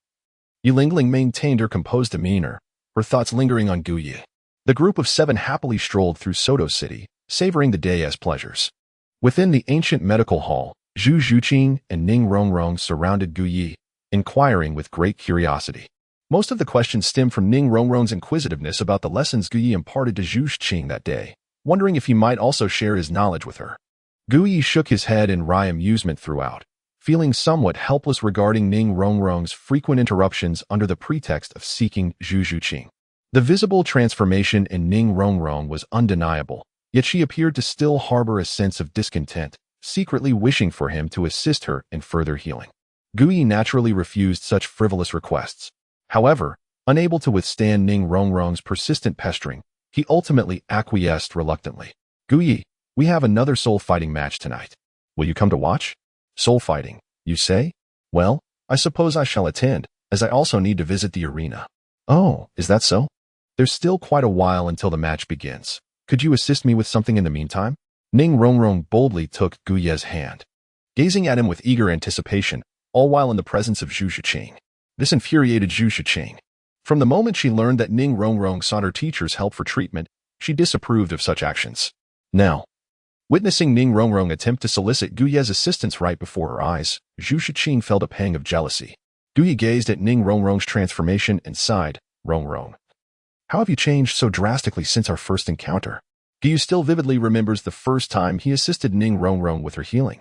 Yi Lingling maintained her composed demeanor, her thoughts lingering on Gu Yi. The group of 7 happily strolled through Soto City, savoring the day as pleasures. Within the ancient medical hall, Zhu Zhuqing and Ning Rongrong surrounded Gu Yi, inquiring with great curiosity. Most of the questions stemmed from Ning Rongrong's inquisitiveness about the lessons Gu Yi imparted to Zhu Zhuqing that day, wondering if he might also share his knowledge with her. Gu Yi shook his head in wry amusement throughout, feeling somewhat helpless regarding Ning Rongrong's frequent interruptions under the pretext of seeking Zhu Zhuqing. The visible transformation in Ning Rongrong was undeniable, yet she appeared to still harbor a sense of discontent, secretly wishing for him to assist her in further healing. Gu Yi naturally refused such frivolous requests. However, unable to withstand Ning Rongrong's persistent pestering, he ultimately acquiesced reluctantly. Gu Yi, we have another soul fighting match tonight. Will you come to watch? Soul fighting, you say? Well, I suppose I shall attend, as I also need to visit the arena. Oh, is that so? There's still quite a while until the match begins. Could you assist me with something in the meantime? Ning Rongrong boldly took Gu Ye's hand, gazing at him with eager anticipation, all while in the presence of Zhu Zhuqing. This infuriated Zhu Zhuqing. From the moment she learned that Ning Rongrong sought her teacher's help for treatment, she disapproved of such actions. Now, witnessing Ning Rongrong attempt to solicit Gu Ye's assistance right before her eyes, Zhu Zhuqing felt a pang of jealousy. Gu Ye gazed at Ning Rongrong's transformation and sighed. Rongrong, how have you changed so drastically since our first encounter? Gu Ye still vividly remembers the first time he assisted Ning Rongrong with her healing.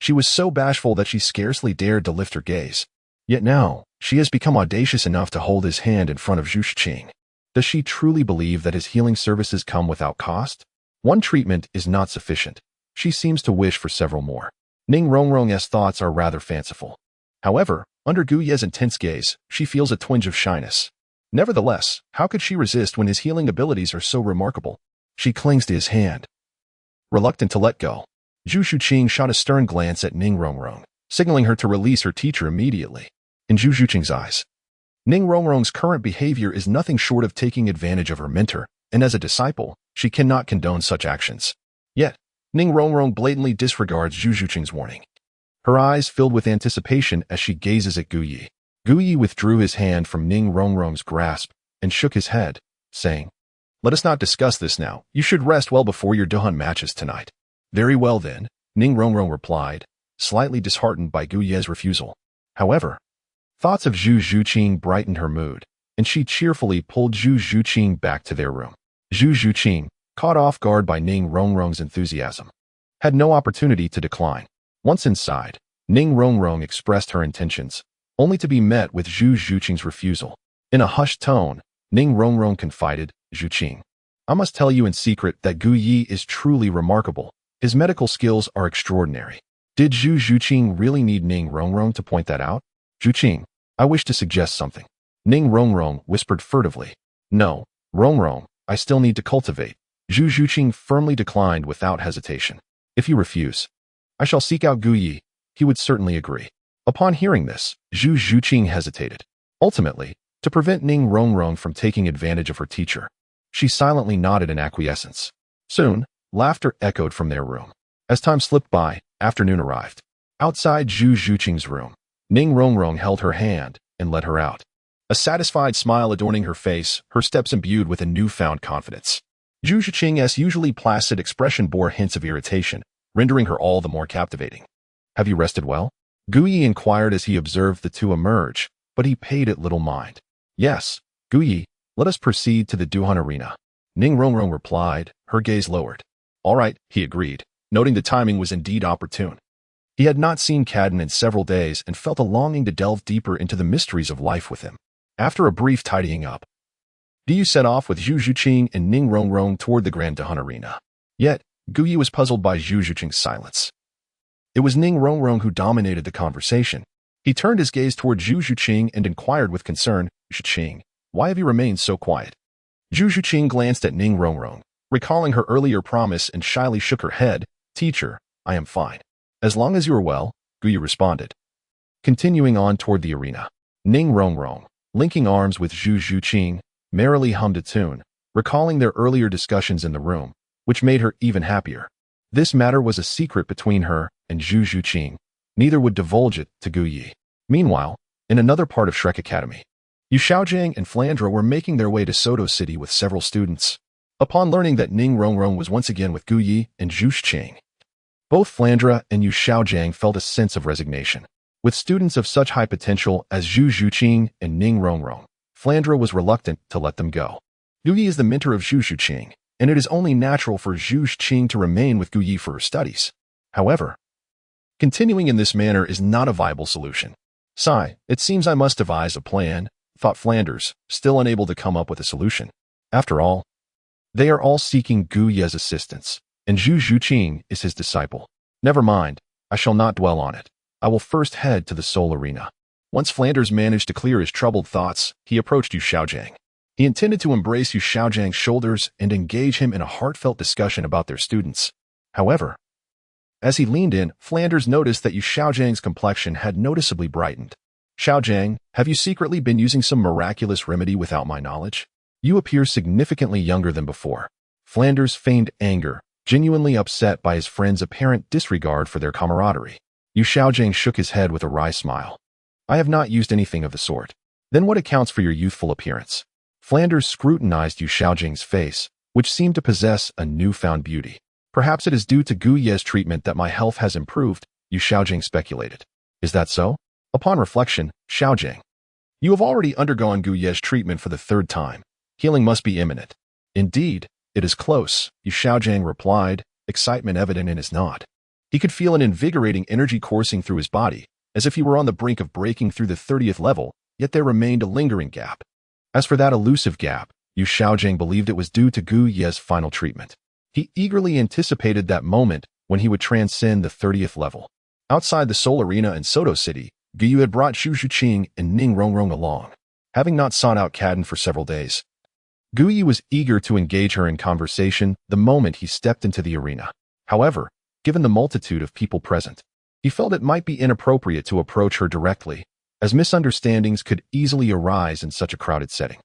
She was so bashful that she scarcely dared to lift her gaze. Yet now, she has become audacious enough to hold his hand in front of Zhu Zhuqing. Does she truly believe that his healing services come without cost? One treatment is not sufficient. She seems to wish for several more. Ning Rongrong's thoughts are rather fanciful. However, under Gu Ye's intense gaze, she feels a twinge of shyness. Nevertheless, how could she resist when his healing abilities are so remarkable? She clings to his hand, reluctant to let go. Zhu Zhuqing shot a stern glance at Ning Rongrong, signaling her to release her teacher immediately. In Zhu Zhuqing's eyes, Ning Rongrong's current behavior is nothing short of taking advantage of her mentor, and as a disciple, she cannot condone such actions. Yet, Ning Rongrong blatantly disregards Zhu Zhuqing's warning. Her eyes filled with anticipation as she gazes at Gu Yi. Gu Yi withdrew his hand from Ning Rongrong's grasp and shook his head, saying, "Let us not discuss this now. You should rest well before your Duhan matches tonight." Very well then, Ning Rongrong replied, slightly disheartened by Gu Ye's refusal. However, thoughts of Zhu Zhuqing brightened her mood, and she cheerfully pulled Zhu Zhuqing back to their room. Zhu Zhuqing, caught off guard by Ning Rongrong's enthusiasm, had no opportunity to decline. Once inside, Ning Rongrong expressed her intentions, only to be met with Zhu Zhuqing's refusal. In a hushed tone, Ning Rongrong confided, Zhuqing, I must tell you in secret that Gu Yi is truly remarkable. His medical skills are extraordinary. Did Zhu Zhuqing really need Ning Rongrong to point that out? Zhuqing, I wish to suggest something. Ning Rongrong whispered furtively. No, Rongrong, I still need to cultivate. Zhu Zhuqing firmly declined without hesitation. If you refuse, I shall seek out Gu Yi. He would certainly agree. Upon hearing this, Zhu Zhuqing hesitated. Ultimately, to prevent Ning Rongrong from taking advantage of her teacher, she silently nodded in acquiescence. Soon, laughter echoed from their room. As time slipped by, afternoon arrived. Outside Zhu Zhuqing's room, Ning Rongrong held her hand and led her out. A satisfied smile adorning her face, her steps imbued with a newfound confidence. Zhu Zhuqing's usually placid expression bore hints of irritation, rendering her all the more captivating. Have you rested well? Gu Yi inquired as he observed the two emerge, but he paid it little mind. Yes, Gu Yi, let us proceed to the Duhan arena. Ning Rongrong replied, her gaze lowered. All right, he agreed, noting the timing was indeed opportune. He had not seen Cadden in several days and felt a longing to delve deeper into the mysteries of life with him. After a brief tidying up, Gu set off with Zhu Zhuqing and Ning Rongrong toward the Grand Duhan arena. Yet, Gu Yi was puzzled by Zhu Zhuqing's silence. It was Ning Rongrong who dominated the conversation. He turned his gaze toward Zhu Zhuqing and inquired with concern, Zhuqing, why have you remained so quiet? Zhu Zhuqing glanced at Ning Rongrong, recalling her earlier promise, and shyly shook her head. Teacher, I am fine. As long as you are well, Gu Yi responded. Continuing on toward the arena, Ning Rongrong, linking arms with Zhu Zhuqing, merrily hummed a tune, recalling their earlier discussions in the room, which made her even happier. This matter was a secret between her and Zhu Zhuqing. Neither would divulge it to Gu Yi. Meanwhile, in another part of Shrek Academy, Yu Xiaojiang and Flandra were making their way to Soto City with several students. Upon learning that Ning Rongrong was once again with Gu Yi and Zhu Zhuqing, Both Flandre and Yu Xiaojiang felt a sense of resignation. With students of such high potential as Zhu Zhuqing and Ning Rongrong, Flandre was reluctant to let them go. Gu Yi is the mentor of Zhu Zhuqing, and it is only natural for Zhu Zhuqing to remain with Gu Yi for her studies. However, continuing in this manner is not a viable solution. Sigh, it seems I must devise a plan, thought Flanders, still unable to come up with a solution. After all, they are all seeking Gu Ye's assistance, and Zhu Zhuqing is his disciple. Never mind, I shall not dwell on it. I will first head to the Soul Arena. Once Flanders managed to clear his troubled thoughts, he approached Yu Xiaojiang. He intended to embrace Yu Xiaojiang's shoulders and engage him in a heartfelt discussion about their students. However, as he leaned in, Flanders noticed that Yu Xiaojiang's complexion had noticeably brightened. Xiaojiang, have you secretly been using some miraculous remedy without my knowledge? You appear significantly younger than before. Flanders feigned anger, genuinely upset by his friend's apparent disregard for their camaraderie. Yu Xiaojiang shook his head with a wry smile. I have not used anything of the sort. Then what accounts for your youthful appearance? Flanders scrutinized Yu Xiaojiang's face, which seemed to possess a newfound beauty. Perhaps it is due to Gu Ye's treatment that my health has improved, Yu Xiaojiang speculated. Is that so? Upon reflection, Xiaojiang, you have already undergone Gu Ye's treatment for the third time. Healing must be imminent. Indeed, it is close, Yu Xiaojiang replied, excitement evident in his nod. He could feel an invigorating energy coursing through his body, as if he were on the brink of breaking through the 30th level, yet there remained a lingering gap. As for that elusive gap, Yu Xiaojiang believed it was due to Gu Ye's final treatment. He eagerly anticipated that moment when he would transcend the 30th level. Outside the Soul Arena in Soto City, Gu Yu had brought Zhu Zhuqing and Ning Rongrong along. Having not sought out Caden for several days, Gu Yu was eager to engage her in conversation the moment he stepped into the arena. However, given the multitude of people present, he felt it might be inappropriate to approach her directly, as misunderstandings could easily arise in such a crowded setting.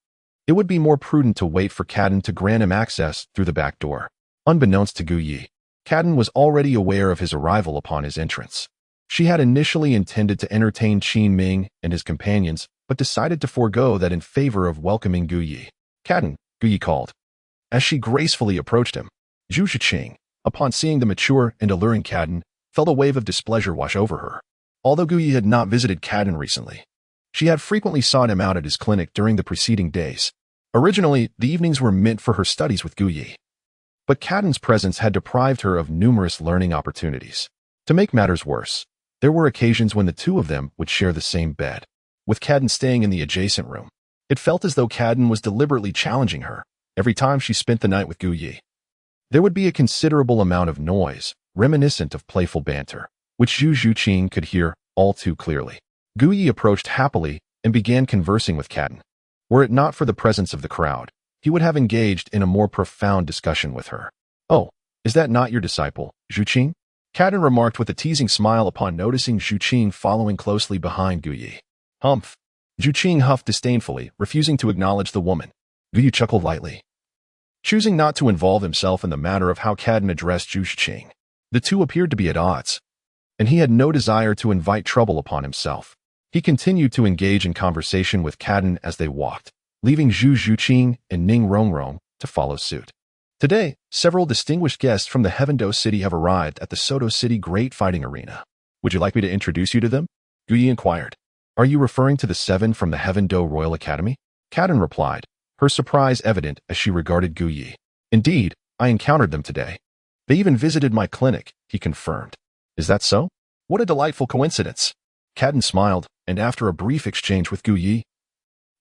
It would be more prudent to wait for Caden to grant him access through the back door. Unbeknownst to Gu Yi, Caden was already aware of his arrival upon his entrance. She had initially intended to entertain Qin Ming and his companions, but decided to forego that in favor of welcoming Gu Yi. Caden, Gu Yi called. As she gracefully approached him, Zhu Zhuqing, upon seeing the mature and alluring Caden, felt a wave of displeasure wash over her. Although Gu Yi had not visited Caden recently, she had frequently sought him out at his clinic during the preceding days. Originally, the evenings were meant for her studies with Gu Yi, but Caden's presence had deprived her of numerous learning opportunities. To make matters worse, there were occasions when the two of them would share the same bed, with Caden staying in the adjacent room. It felt as though Caden was deliberately challenging her every time she spent the night with Gu Yi. There would be a considerable amount of noise, reminiscent of playful banter, which Zhu Zhuqing could hear all too clearly. Gu Yi approached happily and began conversing with Caden. Were it not for the presence of the crowd, he would have engaged in a more profound discussion with her. Oh, is that not your disciple, Zhuqing? Caden remarked with a teasing smile upon noticing Zhuqing following closely behind Gu Yi. Humph. Zhuqing huffed disdainfully, refusing to acknowledge the woman. Gu Yi chuckled lightly, choosing not to involve himself in the matter of how Caden addressed Zhu Zhuqing. The two appeared to be at odds, and he had no desire to invite trouble upon himself. He continued to engage in conversation with Caden as they walked, leaving Zhu Zhuqing and Ning Rongrong to follow suit. Today, several distinguished guests from the Heavendo City have arrived at the Soto City Great Fighting Arena. Would you like me to introduce you to them? Gu Yi inquired. Are you referring to the 7 from the Heavendo Royal Academy? Caden replied, her surprise evident as she regarded Gu Yi. Indeed, I encountered them today. They even visited my clinic, he confirmed. Is that so? What a delightful coincidence. Caden smiled, and after a brief exchange with Gu Yi,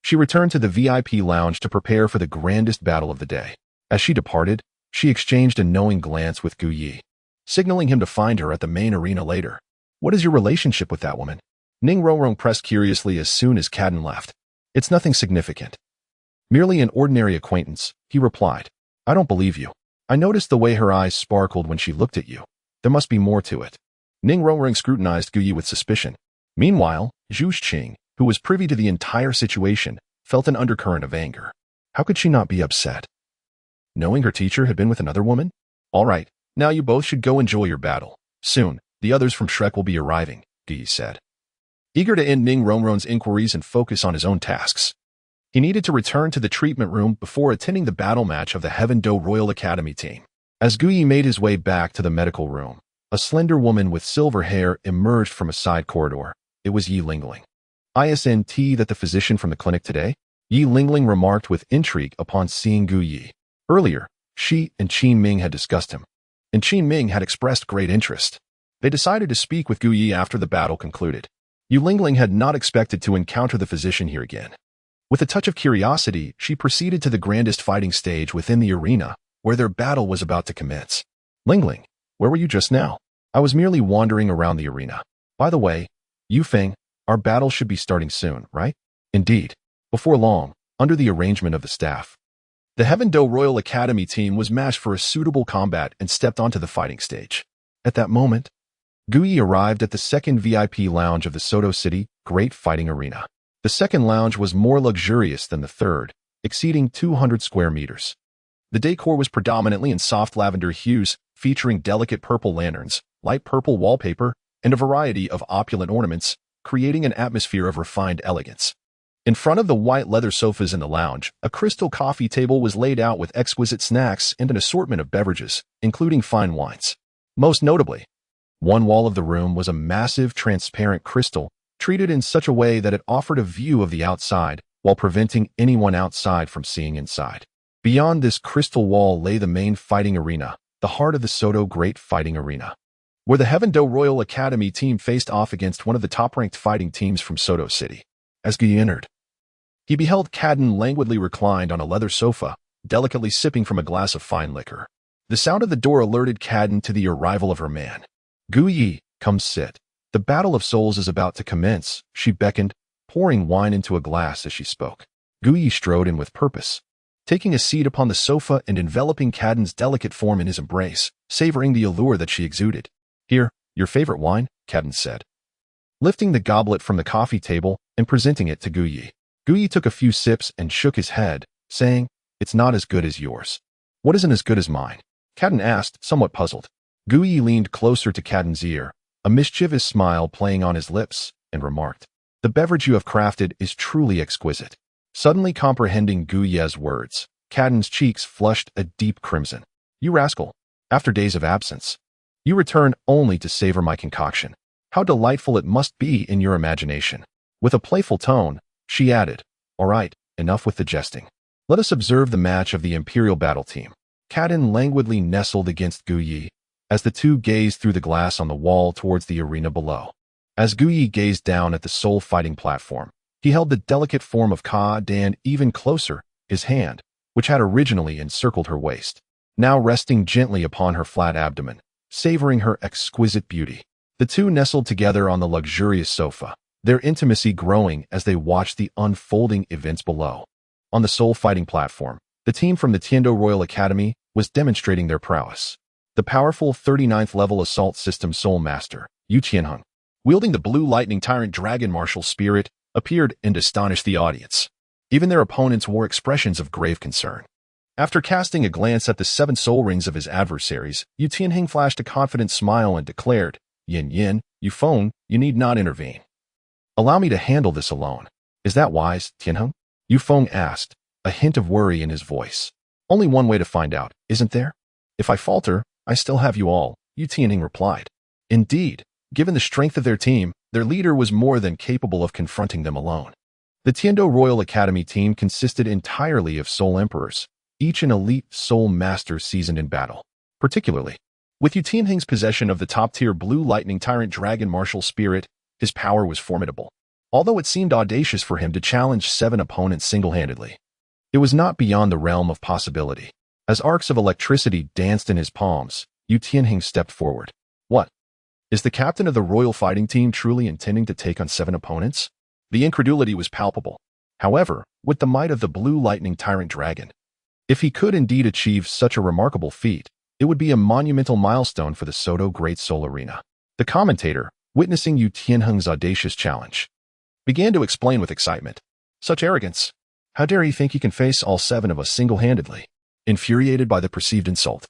she returned to the VIP lounge to prepare for the grandest battle of the day. As she departed, she exchanged a knowing glance with Gu Yi, signaling him to find her at the main arena later. What is your relationship with that woman? Ning Rongrong pressed curiously as soon as Caden left. It's nothing significant. Merely an ordinary acquaintance, he replied. I don't believe you. I noticed the way her eyes sparkled when she looked at you. There must be more to it. Ning Rongrong scrutinized Gu Yi with suspicion. Meanwhile, Zhu Zhuqing, who was privy to the entire situation, felt an undercurrent of anger. How could she not be upset? Knowing her teacher had been with another woman? All right, now you both should go enjoy your battle. Soon, the others from Shrek will be arriving, Gu Yi said, eager to end Ning Rongrong's inquiries and focus on his own tasks. He needed to return to the treatment room before attending the battle match of the Heavendo Royal Academy team. As Gu Yi made his way back to the medical room, A slender woman with silver hair emerged from a side corridor. It was Yi Lingling. "Isn't that the physician from the clinic today?" Yi Lingling remarked with intrigue upon seeing Gu Yi. Earlier, she and Qin Ming had discussed him, and Qin Ming had expressed great interest. They decided to speak with Gu Yi after the battle concluded. Yi Lingling had not expected to encounter the physician here again. With a touch of curiosity, she proceeded to the grandest fighting stage within the arena, where their battle was about to commence. "Lingling, where were you just now?" "I was merely wandering around the arena. By the way, Yu Feng, our battle should be starting soon, right?" "Indeed. Before long, under the arrangement of the staff." The Heavendo Royal Academy team was matched for a suitable combat and stepped onto the fighting stage. At that moment, Gu Yi arrived at the second VIP lounge of the Soto City Great Fighting Arena. The second lounge was more luxurious than the third, exceeding 200 square meters. The decor was predominantly in soft lavender hues, featuring delicate purple lanterns, light purple wallpaper, and a variety of opulent ornaments, creating an atmosphere of refined elegance. In front of the white leather sofas in the lounge, a crystal coffee table was laid out with exquisite snacks and an assortment of beverages, including fine wines. Most notably, one wall of the room was a massive transparent crystal, treated in such a way that it offered a view of the outside while preventing anyone outside from seeing inside. Beyond this crystal wall lay the main fighting arena, the heart of the Soto Great Fighting Arena, where the Heavendo Royal Academy team faced off against one of the top-ranked fighting teams from Soto City. As Gu Yi entered, he beheld Cadden languidly reclined on a leather sofa, delicately sipping from a glass of fine liquor. The sound of the door alerted Cadden to the arrival of her man. "Gu Yi, come sit. The battle of souls is about to commence," she beckoned, pouring wine into a glass as she spoke. Gu Yi strode in with purpose, taking a seat upon the sofa and enveloping Cadden's delicate form in his embrace, savoring the allure that she exuded. "Here, your favorite wine," Cadden said, lifting the goblet from the coffee table and presenting it to Gu Yi. Gu Yi took a few sips and shook his head, saying, "It's not as good as yours." "What isn't as good as mine?" Cadden asked, somewhat puzzled. Gu Yi leaned closer to Cadden's ear, a mischievous smile playing on his lips, and remarked, "The beverage you have crafted is truly exquisite." Suddenly comprehending Gu Ye's words, Cadden's cheeks flushed a deep crimson. "You rascal! After days of absence, you return only to savor my concoction. How delightful it must be in your imagination." With a playful tone, she added, "All right, enough with the jesting. Let us observe the match of the Imperial battle team." Cadden languidly nestled against Gu Yi, as the two gazed through the glass on the wall towards the arena below. As Gu Yi gazed down at the soul fighting platform, he held the delicate form of Ka Dan even closer, his hand, which had originally encircled her waist, now resting gently upon her flat abdomen, savoring her exquisite beauty. The two nestled together on the luxurious sofa, their intimacy growing as they watched the unfolding events below. On the soul fighting platform, the team from the Tiando Royal Academy was demonstrating their prowess. The powerful 39th level assault system Soul Master, Yu Qianheng, wielding the blue lightning tyrant dragon martial spirit, appeared and astonished the audience. Even their opponents wore expressions of grave concern. After casting a glance at the 7 soul rings of his adversaries, Yu Tianheng flashed a confident smile and declared, "Yin Yin, Yu Feng, you need not intervene. Allow me to handle this alone." "Is that wise, Tianheng?" Yu Feng asked, a hint of worry in his voice. "Only one way to find out, isn't there? If I falter, I still have you all," Yu Tianheng replied. Indeed, given the strength of their team, their leader was more than capable of confronting them alone. The Tiando Royal Academy team consisted entirely of Soul Emperors, each an elite Soul Master seasoned in battle. Particularly, with Yu Tianheng's possession of the top-tier Blue Lightning Tyrant Dragon Martial Spirit, his power was formidable. Although it seemed audacious for him to challenge 7 opponents single-handedly, it was not beyond the realm of possibility. As arcs of electricity danced in his palms, Yu Tianheng stepped forward. "What? Is the captain of the royal fighting team truly intending to take on 7 opponents?" The incredulity was palpable. However, with the might of the Blue Lightning Tyrant Dragon, if he could indeed achieve such a remarkable feat, it would be a monumental milestone for the Soto Great Soul Arena. The commentator, witnessing Yu Tianheng's audacious challenge, began to explain with excitement. "Such arrogance! How dare he think he can face all 7 of us single-handedly?" Infuriated by the perceived insult,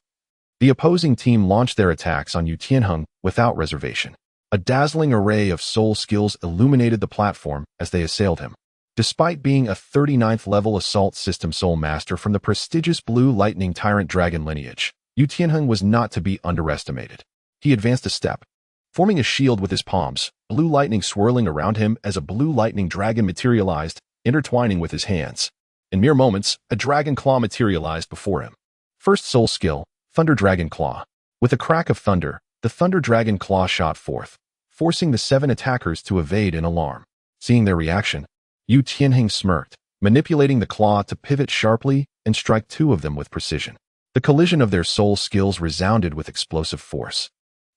the opposing team launched their attacks on Yu Tianheng without reservation. A dazzling array of soul skills illuminated the platform as they assailed him. Despite being a 39th level assault system Soul Master from the prestigious Blue Lightning Tyrant Dragon lineage, Yu Tianheng was not to be underestimated. He advanced a step, forming a shield with his palms, blue lightning swirling around him as a blue lightning dragon materialized, intertwining with his hands. In mere moments, a dragon claw materialized before him. First soul skill, Thunder Dragon Claw. With a crack of thunder, the Thunder Dragon Claw shot forth, forcing the 7 attackers to evade in alarm. Seeing their reaction, Yu Tianheng smirked, manipulating the claw to pivot sharply and strike 2 of them with precision. The collision of their soul skills resounded with explosive force,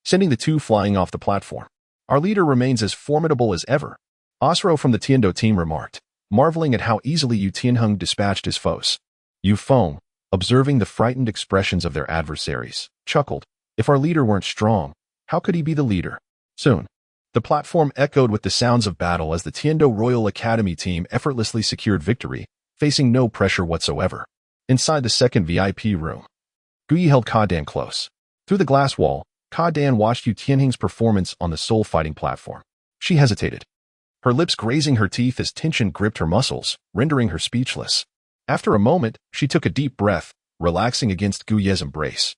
sending the 2 flying off the platform. Our leader remains as formidable as ever, Osro from the Tiando team remarked, marveling at how easily Yu Tianheng dispatched his foes. Yu Feng, observing the frightened expressions of their adversaries, chuckled. If our leader weren't strong, how could he be the leader? Soon, the platform echoed with the sounds of battle as the Tiando Royal Academy team effortlessly secured victory, facing no pressure whatsoever. Inside the second VIP room, Guyi held Ka Dan close. Through the glass wall, Ka Dan watched Yu Tianheng's performance on the soul fighting platform. She hesitated, her lips grazing her teeth as tension gripped her muscles, rendering her speechless. After a moment, she took a deep breath, relaxing against Guyi's embrace,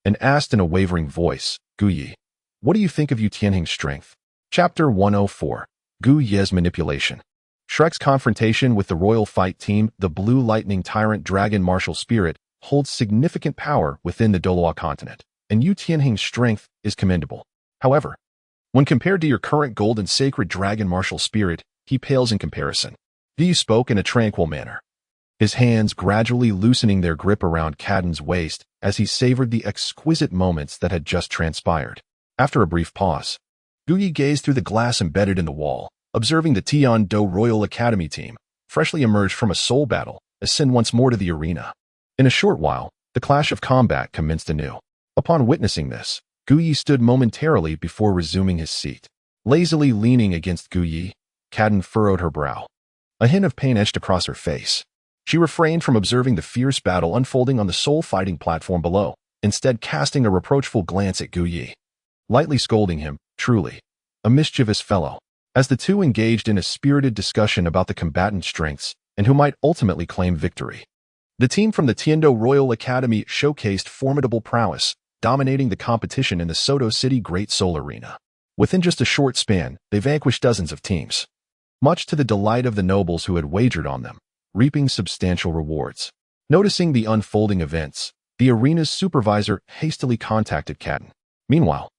and asked in a wavering voice, Guyi, what do you think of Yu Tianheng's strength? Chapter 104. Guyi's Manipulation. Shrek's confrontation with the Royal Fight Team, the Blue Lightning Tyrant Dragon Martial Spirit, holds significant power within the Douluo continent, and Yu Tianheng's strength is commendable. However, when compared to your current Golden Sacred Dragon Martial Spirit, he pales in comparison. Guyi spoke in a tranquil manner, his hands gradually loosening their grip around Kaden's waist as he savored the exquisite moments that had just transpired. After a brief pause, Guyi gazed through the glass embedded in the wall, observing the Tiando Royal Academy team, freshly emerged from a soul battle, ascend once more to the arena. In a short while, the clash of combat commenced anew. Upon witnessing this, Guyi stood momentarily before resuming his seat. Lazily leaning against Guyi, Kaden furrowed her brow. A hint of pain etched across her face. She refrained from observing the fierce battle unfolding on the soul fighting platform below, instead casting a reproachful glance at Guyi, lightly scolding him, truly, a mischievous fellow, as the 2 engaged in a spirited discussion about the combatant strengths and who might ultimately claim victory. The team from the Tiando Royal Academy showcased formidable prowess, dominating the competition in the Soto City Great Soul Arena. Within just a short span, they vanquished dozens of teams, much to the delight of the nobles who had wagered on them, reaping substantial rewards. Noticing the unfolding events, the arena's supervisor hastily contacted Kaden. Meanwhile,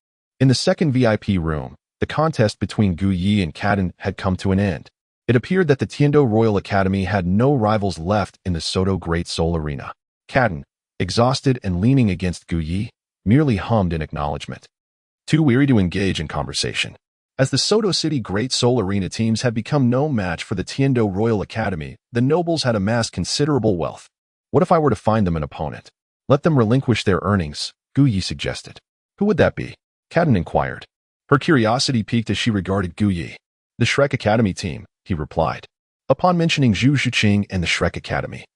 in the second VIP room, the contest between Guyi and Kaden had come to an end. It appeared that the Tiando Royal Academy had no rivals left in the Soto Great Soul Arena. Kaden, exhausted and leaning against Guyi, merely hummed in acknowledgement, too weary to engage in conversation. As the Soto City Great Soul Arena teams had become no match for the Tiando Royal Academy, the nobles had amassed considerable wealth. What if I were to find them an opponent? Let them relinquish their earnings, Guyi suggested. Who would that be? Kaden inquired. Her curiosity piqued as she regarded Guyi. The Shrek Academy team, he replied. Upon mentioning Zhu Zhuqing and the Shrek Academy,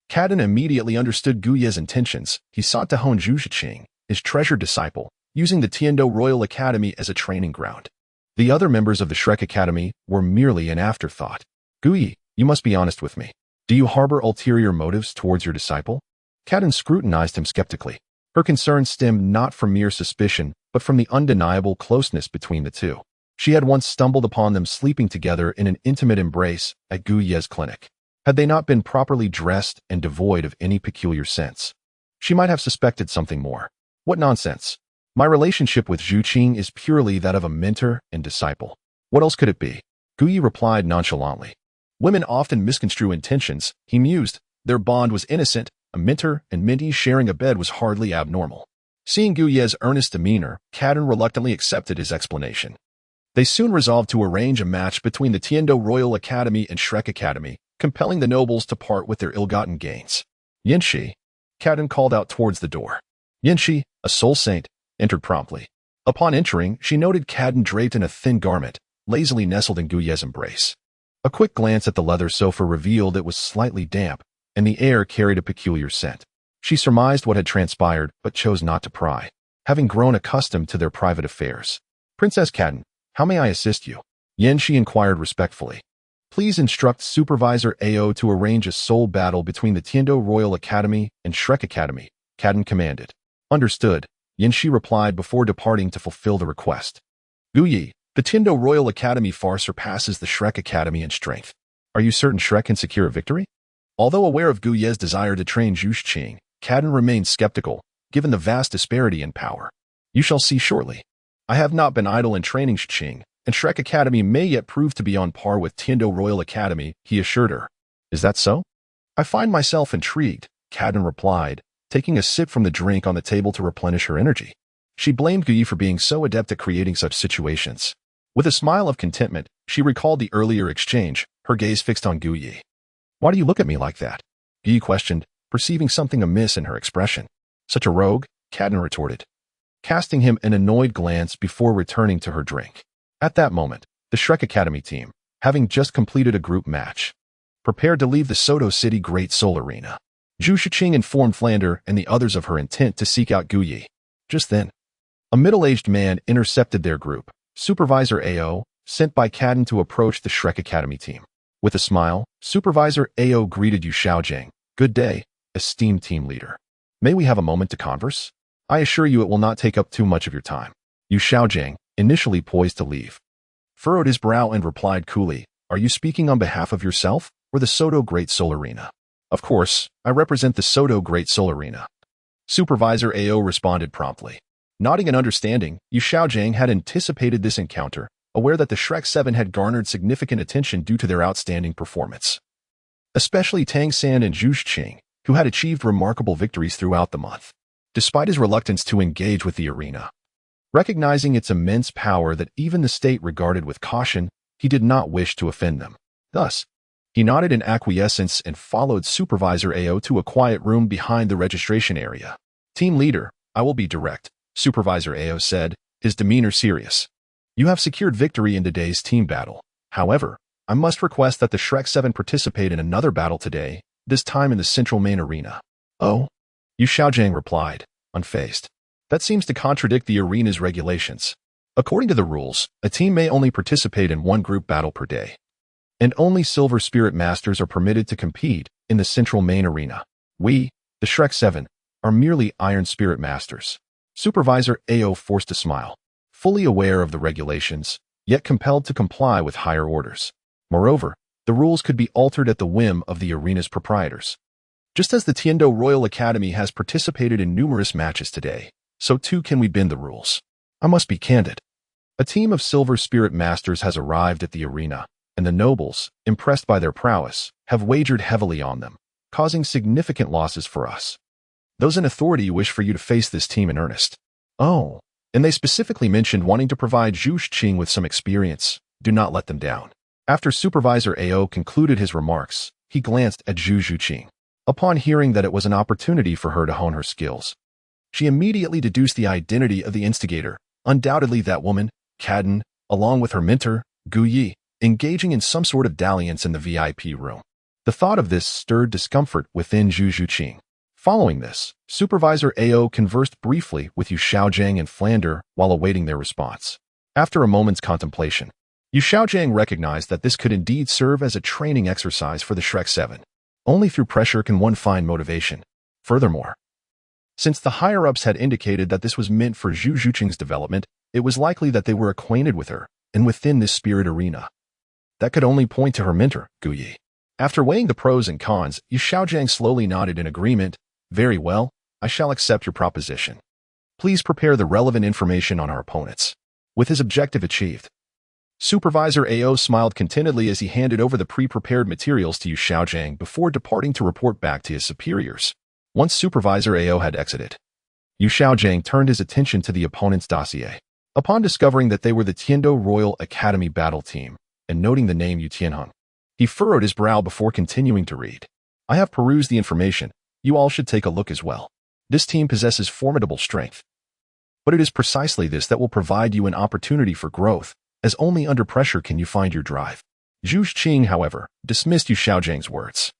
Kaden immediately understood Guyi's intentions. He sought to hone Zhu Zhuqing, his treasured disciple, using the Tiando Royal Academy as a training ground. The other members of the Shrek Academy were merely an afterthought. Guyi, you must be honest with me. Do you harbor ulterior motives towards your disciple? Kaden scrutinized him skeptically. Her concern stemmed not from mere suspicion, but from the undeniable closeness between the 2. She had once stumbled upon them sleeping together in an intimate embrace at Guyi's clinic. Had they not been properly dressed and devoid of any peculiar sense, she might have suspected something more. What nonsense! My relationship with Zhu Qing is purely that of a mentor and disciple. What else could it be? Guyi replied nonchalantly. Women often misconstrue intentions, he mused. Their bond was innocent. A mentor and mentee sharing a bed was hardly abnormal. Seeing Guyi's earnest demeanor, Kaden reluctantly accepted his explanation. They soon resolved to arrange a match between the Tiando Royal Academy and Shrek Academy, compelling the nobles to part with their ill-gotten gains. Yanxi, Kaden called out towards the door. Yanxi, a soul saint, entered promptly. Upon entering, she noted Kaden draped in a thin garment, lazily nestled in Guyi's embrace. A quick glance at the leather sofa revealed it was slightly damp, and the air carried a peculiar scent. She surmised what had transpired, but chose not to pry, having grown accustomed to their private affairs. Princess Kaden, how may I assist you? Yanxi inquired respectfully. Please instruct Supervisor Ao to arrange a soul battle between the Tiando Royal Academy and Shrek Academy, Kaden commanded. Understood, Yanxi replied before departing to fulfill the request. Gu Yi, the Tindo Royal Academy far surpasses the Shrek Academy in strength. Are you certain Shrek can secure a victory? Although aware of Gu Ye's desire to train Zhu Zhuqing, Qian remained skeptical, given the vast disparity in power. You shall see shortly. I have not been idle in training Zhu Zhuqing, and Shrek Academy may yet prove to be on par with Tindo Royal Academy, he assured her. Is that so? I find myself intrigued, Qian replied, taking a sip from the drink on the table to replenish her energy. She blamed Gu Yi for being so adept at creating such situations. With a smile of contentment, she recalled the earlier exchange, her gaze fixed on Gu Yi. Why do you look at me like that? Gu Yi questioned, perceiving something amiss in her expression. Such a rogue, Qian retorted, casting him an annoyed glance before returning to her drink. At that moment, the Shrek Academy team, having just completed a group match, prepared to leave the Soto City Great Soul Arena. Zhu Zhuqing informed Flander and the others of her intent to seek out Gu Yi. Just then, a middle-aged man intercepted their group, Supervisor AO, sent by Qian to approach the Shrek Academy team. With a smile, Supervisor AO greeted Yu Xiaojiang. Good day, esteemed team leader. May we have a moment to converse? I assure you it will not take up too much of your time. Yu Xiaojiang, initially poised to leave, furrowed his brow and replied coolly, Are you speaking on behalf of yourself or the Soto Great Soul Arena? Of course, I represent the Soto Great Soul Arena. Supervisor AO responded promptly. Nodding in understanding, Yu Xiaojiang had anticipated this encounter, aware that the Shrek 7 had garnered significant attention due to their outstanding performance. Especially Tang San and Zhu Zhuqing, who had achieved remarkable victories throughout the month. Despite his reluctance to engage with the arena, recognizing its immense power that even the state regarded with caution, he did not wish to offend them. Thus, he nodded in acquiescence and followed Supervisor AO to a quiet room behind the registration area. Team leader, I will be direct, Supervisor AO said, his demeanor serious. You have secured victory in today's team battle. However, I must request that the Shrek 7 participate in another battle today, this time in the central main arena. Oh? Yu Xiaojiang replied, unfazed. That seems to contradict the arena's regulations. According to the rules, a team may only participate in one group battle per day, and only Silver Spirit Masters are permitted to compete in the central main arena. We, the Shrek 7, are merely Iron Spirit Masters. Supervisor AO forced a smile, fully aware of the regulations, yet compelled to comply with higher orders. Moreover, the rules could be altered at the whim of the arena's proprietors. Just as the Tindo Royal Academy has participated in numerous matches today, so too can we bend the rules. I must be candid. A team of Silver Spirit Masters has arrived at the arena, and the nobles, impressed by their prowess, have wagered heavily on them, causing significant losses for us. Those in authority wish for you to face this team in earnest. Oh, and they specifically mentioned wanting to provide Zhu Zhuqing with some experience. Do not let them down. After Supervisor AO concluded his remarks, he glanced at Zhu Zhuqing. Upon hearing that it was an opportunity for her to hone her skills, she immediately deduced the identity of the instigator, undoubtedly that woman, Qian, along with her mentor, Gu Yi, engaging in some sort of dalliance in the VIP room. The thought of this stirred discomfort within Zhu Zhuqing. Following this, Supervisor AO conversed briefly with Yu Xiaojiang and Flander while awaiting their response. After a moment's contemplation, Yu Xiaojiang recognized that this could indeed serve as a training exercise for the Shrek 7. Only through pressure can one find motivation. Furthermore, since the higher-ups had indicated that this was meant for Zhu Zhuqing's development, it was likely that they were acquainted with her and within this spirit arena. That could only point to her mentor, Gu Yi. After weighing the pros and cons, Yu Xiaojiang slowly nodded in agreement. Very well, I shall accept your proposition. Please prepare the relevant information on our opponents. With his objective achieved, Supervisor AO smiled contentedly as he handed over the pre-prepared materials to Yu Xiaojiang before departing to report back to his superiors. Once Supervisor AO had exited, Yu Xiaojiang turned his attention to the opponent's dossier. Upon discovering that they were the Tindo Royal Academy battle team, and noting the name Yu Tianheng, he furrowed his brow before continuing to read. I have perused the information. You all should take a look as well. This team possesses formidable strength. But it is precisely this that will provide you an opportunity for growth, as only under pressure can you find your drive. Zhu Zhuqing, however, dismissed Yu Xiaojiang's words.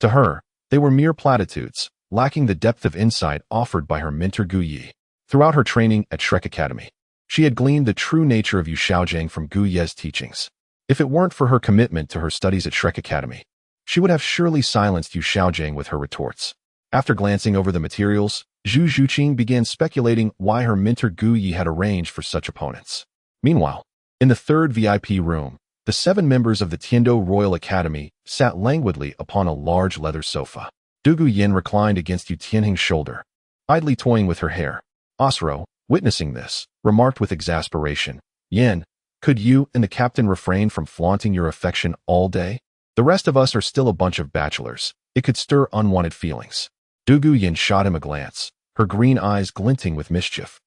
To her, they were mere platitudes, lacking the depth of insight offered by her mentor Gu Yi. Throughout her training at Shrek Academy, she had gleaned the true nature of Yu Xiaojiang from Gu Ye's teachings. If it weren't for her commitment to her studies at Shrek Academy, she would have surely silenced Yu Xiaojiang with her retorts. After glancing over the materials, Zhu Zhuqing began speculating why her mentor Gu Yi had arranged for such opponents. Meanwhile, in the third VIP room, the 7 members of the Tiando Royal Academy sat languidly upon a large leather sofa. Dugu Yin reclined against Yu Tianhing's shoulder, idly toying with her hair. Osro, witnessing this, remarked with exasperation, "Yin, could you and the captain refrain from flaunting your affection all day? The rest of us are still a bunch of bachelors. It could stir unwanted feelings." Dugu Yin shot him a glance, her green eyes glinting with mischief.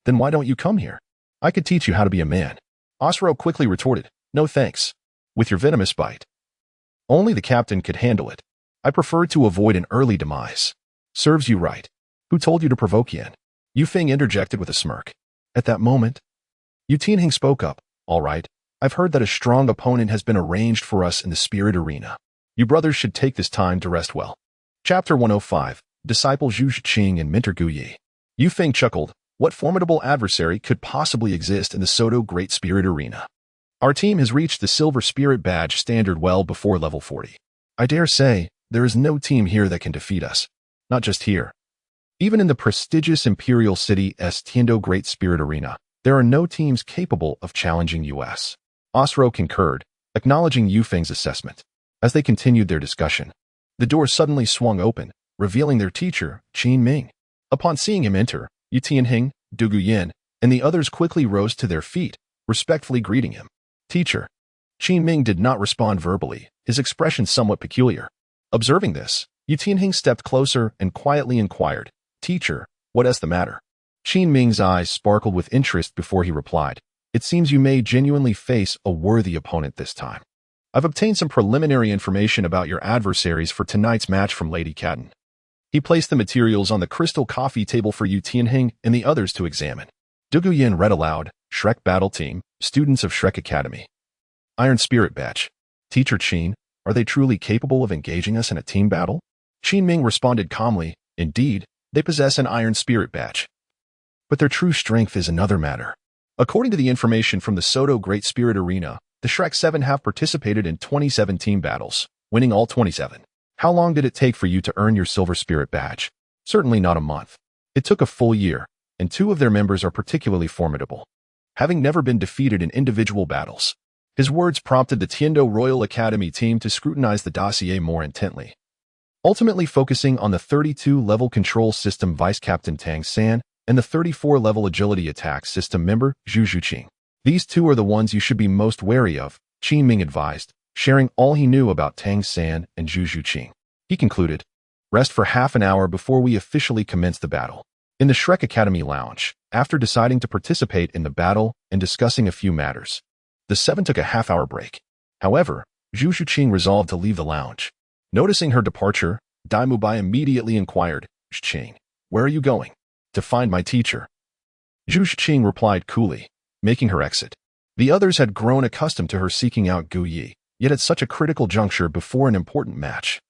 "Then why don't you come here? I could teach you how to be a man." Osro quickly retorted, "No thanks. With your venomous bite. Only the captain could handle it. I prefer to avoid an early demise." "Serves you right. Who told you to provoke Yin?" Yu Feng interjected with a smirk. At that moment, Yu Tianhing spoke up. "All right, I've heard that a strong opponent has been arranged for us in the spirit arena. You brothers should take this time to rest well." Chapter 105, Disciple Zhu Zhuqing and Mentor Gu Yi. Yu Feng chuckled. What formidable adversary could possibly exist in the Soto Great Spirit Arena? Our team has reached the Silver Spirit Badge standard well before level 40. I dare say, there is no team here that can defeat us. Not just here. Even in the prestigious Imperial City Tiando Great Spirit Arena, there are no teams capable of challenging us. Osro concurred, acknowledging Yu Feng's assessment. As they continued their discussion, the door suddenly swung open, revealing their teacher, Qin Ming. Upon seeing him enter, Yu Tianhing, Dugu Yin, and the others quickly rose to their feet, respectfully greeting him. "Teacher." Qin Ming did not respond verbally, his expression somewhat peculiar. Observing this, Yu Tianhing stepped closer and quietly inquired, "Teacher, what is the matter?" Qin Ming's eyes sparkled with interest before he replied, "It seems you may genuinely face a worthy opponent this time. I've obtained some preliminary information about your adversaries for tonight's match from Lady Catan." He placed the materials on the crystal coffee table for Yu Tianhing and the others to examine. Dugu Yin read aloud, "Shrek Battle Team, students of Shrek Academy. Iron Spirit Batch. Teacher Qin, are they truly capable of engaging us in a team battle?" Qin Ming responded calmly, "Indeed, they possess an Iron Spirit Badge. But their true strength is another matter. According to the information from the Soto Great Spirit Arena, the Shrek 7 have participated in 27 team battles, winning all 27. How long did it take for you to earn your Silver Spirit Badge? Certainly not a month. It took a full year, and 2 of their members are particularly formidable, having never been defeated in individual battles." His words prompted the Tiando Royal Academy team to scrutinize the dossier more intently, ultimately focusing on the 32-level control system Vice Captain Tang San and the 34-level agility attack system member Zhu Zhuqing. "These 2 are the ones you should be most wary of," Qin Ming advised, sharing all he knew about Tang San and Zhu Zhuqing. He concluded, "Rest for half an hour before we officially commence the battle." In the Shrek Academy lounge, after deciding to participate in the battle and discussing a few matters, the 7 took a half-hour break. However, Zhu Zhuqing resolved to leave the lounge. Noticing her departure, Dai Mubai immediately inquired, "Zhuqing, where are you going?" "To find my teacher." Zhu Zhuqing replied coolly, making her exit. The others had grown accustomed to her seeking out Gu Yi, yet at such a critical juncture before an important match.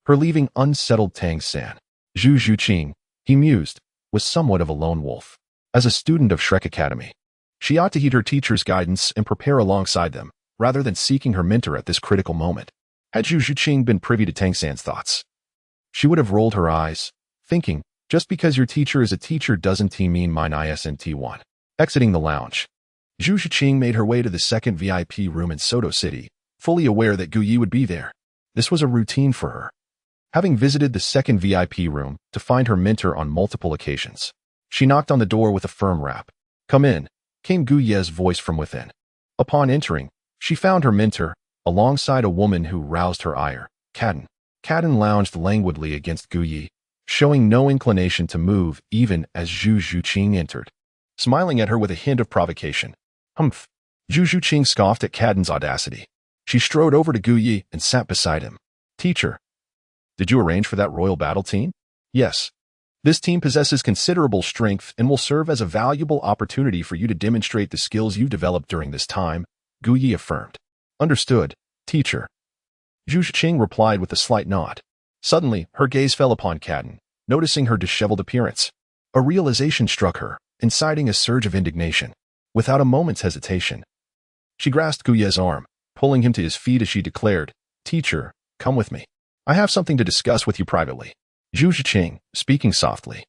Her leaving unsettled Tang San. Zhu Zhuqing, he mused, was somewhat of a lone wolf. As a student of Shrek Academy, she ought to heed her teacher's guidance and prepare alongside them, rather than seeking her mentor at this critical moment. Had Zhu Zhuqing been privy to Tang San's thoughts, she would have rolled her eyes, thinking, just because your teacher is a teacher doesn't mean mine isn't one. Exiting the lounge, Zhu Zhuqing made her way to the second VIP room in Soto City, fully aware that Gu Yi would be there. This was a routine for her, having visited the second VIP room to find her mentor on multiple occasions. She knocked on the door with a firm rap. "Come in," came Gu Ye's voice from within. Upon entering, she found her mentor, alongside a woman who roused her ire, Catan. Catan lounged languidly against Gu Yi, showing no inclination to move even as Zhu Zhuqing entered, smiling at her with a hint of provocation. "Humph." Zhu Zhuqing scoffed at Catan's audacity. She strode over to Gu Yi and sat beside him. "Teacher, did you arrange for that royal battle team?" "Yes. This team possesses considerable strength and will serve as a valuable opportunity for you to demonstrate the skills you've developed during this time," Gu Yi affirmed. "Understood, teacher." Zhu Zhuqing replied with a slight nod. Suddenly, her gaze fell upon Catan, noticing her disheveled appearance. A realization struck her, inciting a surge of indignation. Without a moment's hesitation, she grasped Gu Ye's arm, pulling him to his feet as she declared, "Teacher, come with me. I have something to discuss with you privately." Zhu Zhuqing, speaking softly,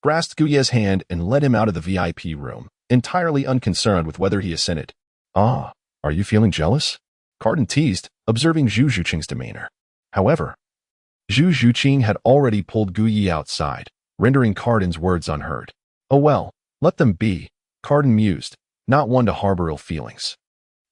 grasped Gu Ye's hand and led him out of the VIP room, entirely unconcerned with whether he assented. Ah, are you feeling jealous? Carden teased, observing Zhu Zhuqing's demeanor. However, Zhu Zhuqing had already pulled Gu Ye outside, rendering Carden's words unheard. Oh well, let them be, Carden mused, not one to harbor ill feelings.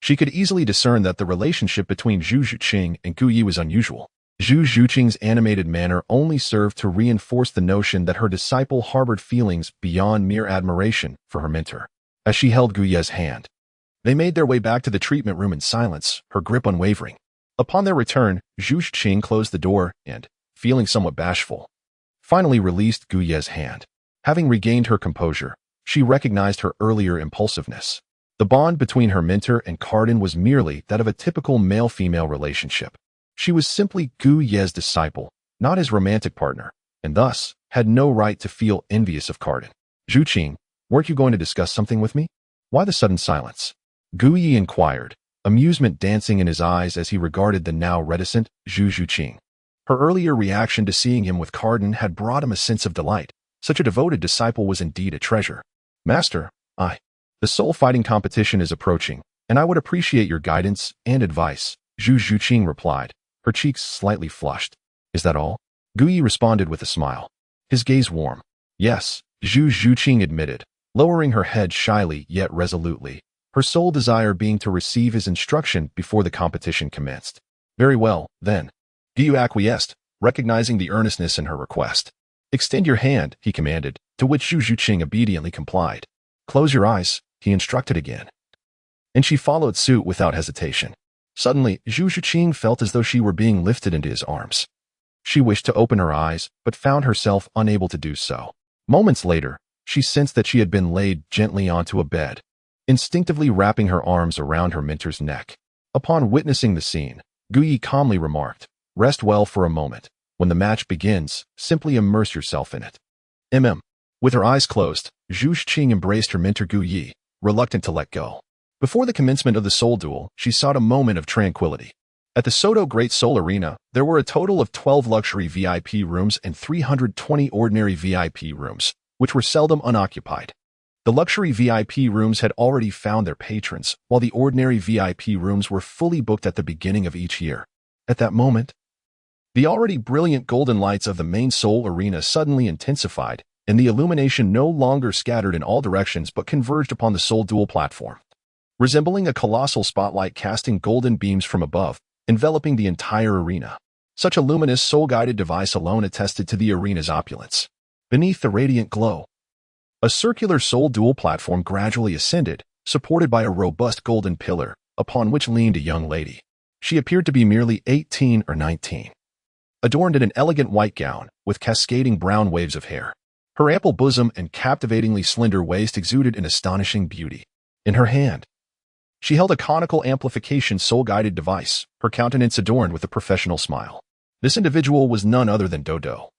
She could easily discern that the relationship between Zhu Zhuqing and Gu Ye was unusual. Zhu Zhuqing's animated manner only served to reinforce the notion that her disciple harbored feelings beyond mere admiration for her mentor. As she held Gu Ye's hand, they made their way back to the treatment room in silence, her grip unwavering. Upon their return, Zhu Zhuqing closed the door and, feeling somewhat bashful, finally released Gu Ye's hand. Having regained her composure, she recognized her earlier impulsiveness. The bond between her mentor and Carden was merely that of a typical male-female relationship. She was simply Gu Ye's disciple, not his romantic partner, and thus had no right to feel envious of Carden. Zhuqing, weren't you going to discuss something with me? Why the sudden silence? Gu Ye inquired, amusement dancing in his eyes as he regarded the now reticent Zhu Zhuqing. Her earlier reaction to seeing him with Carden had brought him a sense of delight. Such a devoted disciple was indeed a treasure. Master, the soul fighting competition is approaching, and I would appreciate your guidance and advice, Zhu Zhuqing replied, her cheeks slightly flushed. Is that all? Gu Ye responded with a smile, his gaze warm. Yes, Zhu Zhuqing admitted, lowering her head shyly yet resolutely, her sole desire being to receive his instruction before the competition commenced. Very well, then. Gu Ye acquiesced, recognizing the earnestness in her request. Extend your hand, he commanded, to which Zhu Zhuqing obediently complied. Close your eyes, he instructed again. And she followed suit without hesitation. Suddenly, Zhu Zhuqing felt as though she were being lifted into his arms. She wished to open her eyes, but found herself unable to do so. Moments later, she sensed that she had been laid gently onto a bed, instinctively wrapping her arms around her mentor's neck. Upon witnessing the scene, Gu Ye calmly remarked, rest well for a moment. When the match begins, simply immerse yourself in it. With her eyes closed, Zhu Zhuqing embraced her mentor Gu Ye, reluctant to let go. Before the commencement of the soul duel, she sought a moment of tranquility. At the Soto Great Soul Arena, there were a total of 12 luxury VIP rooms and 320 ordinary VIP rooms, which were seldom unoccupied. The luxury VIP rooms had already found their patrons, while the ordinary VIP rooms were fully booked at the beginning of each year. At that moment, the already brilliant golden lights of the main Soul Arena suddenly intensified, and the illumination no longer scattered in all directions but converged upon the Soul Duel platform, resembling a colossal spotlight casting golden beams from above, enveloping the entire arena. Such a luminous soul-guided device alone attested to the arena's opulence. Beneath the radiant glow, a circular Soul Duel platform gradually ascended, supported by a robust golden pillar, upon which leaned a young lady. She appeared to be merely 18 or 19. Adorned in an elegant white gown, with cascading brown waves of hair. Her ample bosom and captivatingly slender waist exuded an astonishing beauty. In her hand, she held a conical amplification soul-guided device, her countenance adorned with a professional smile. This individual was none other than Douluo,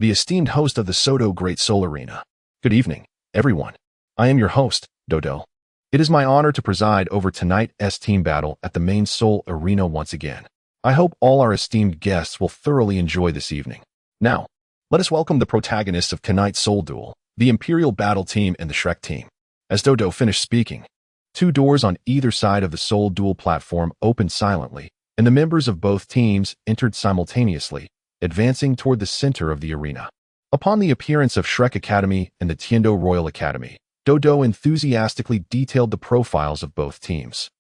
the esteemed host of the Soto Great Soul Arena. Good evening, everyone. I am your host, Douluo. It is my honor to preside over tonight's team battle at the main Soul Arena once again. I hope all our esteemed guests will thoroughly enjoy this evening. Now, let us welcome the protagonists of tonight's Soul Duel, the Imperial Battle Team and the Shrek Team. As Douluo finished speaking, two doors on either side of the Soul Duel platform opened silently, and the members of both teams entered simultaneously, advancing toward the center of the arena. Upon the appearance of Shrek Academy and the Tiendo Royal Academy, Douluo enthusiastically detailed the profiles of both teams.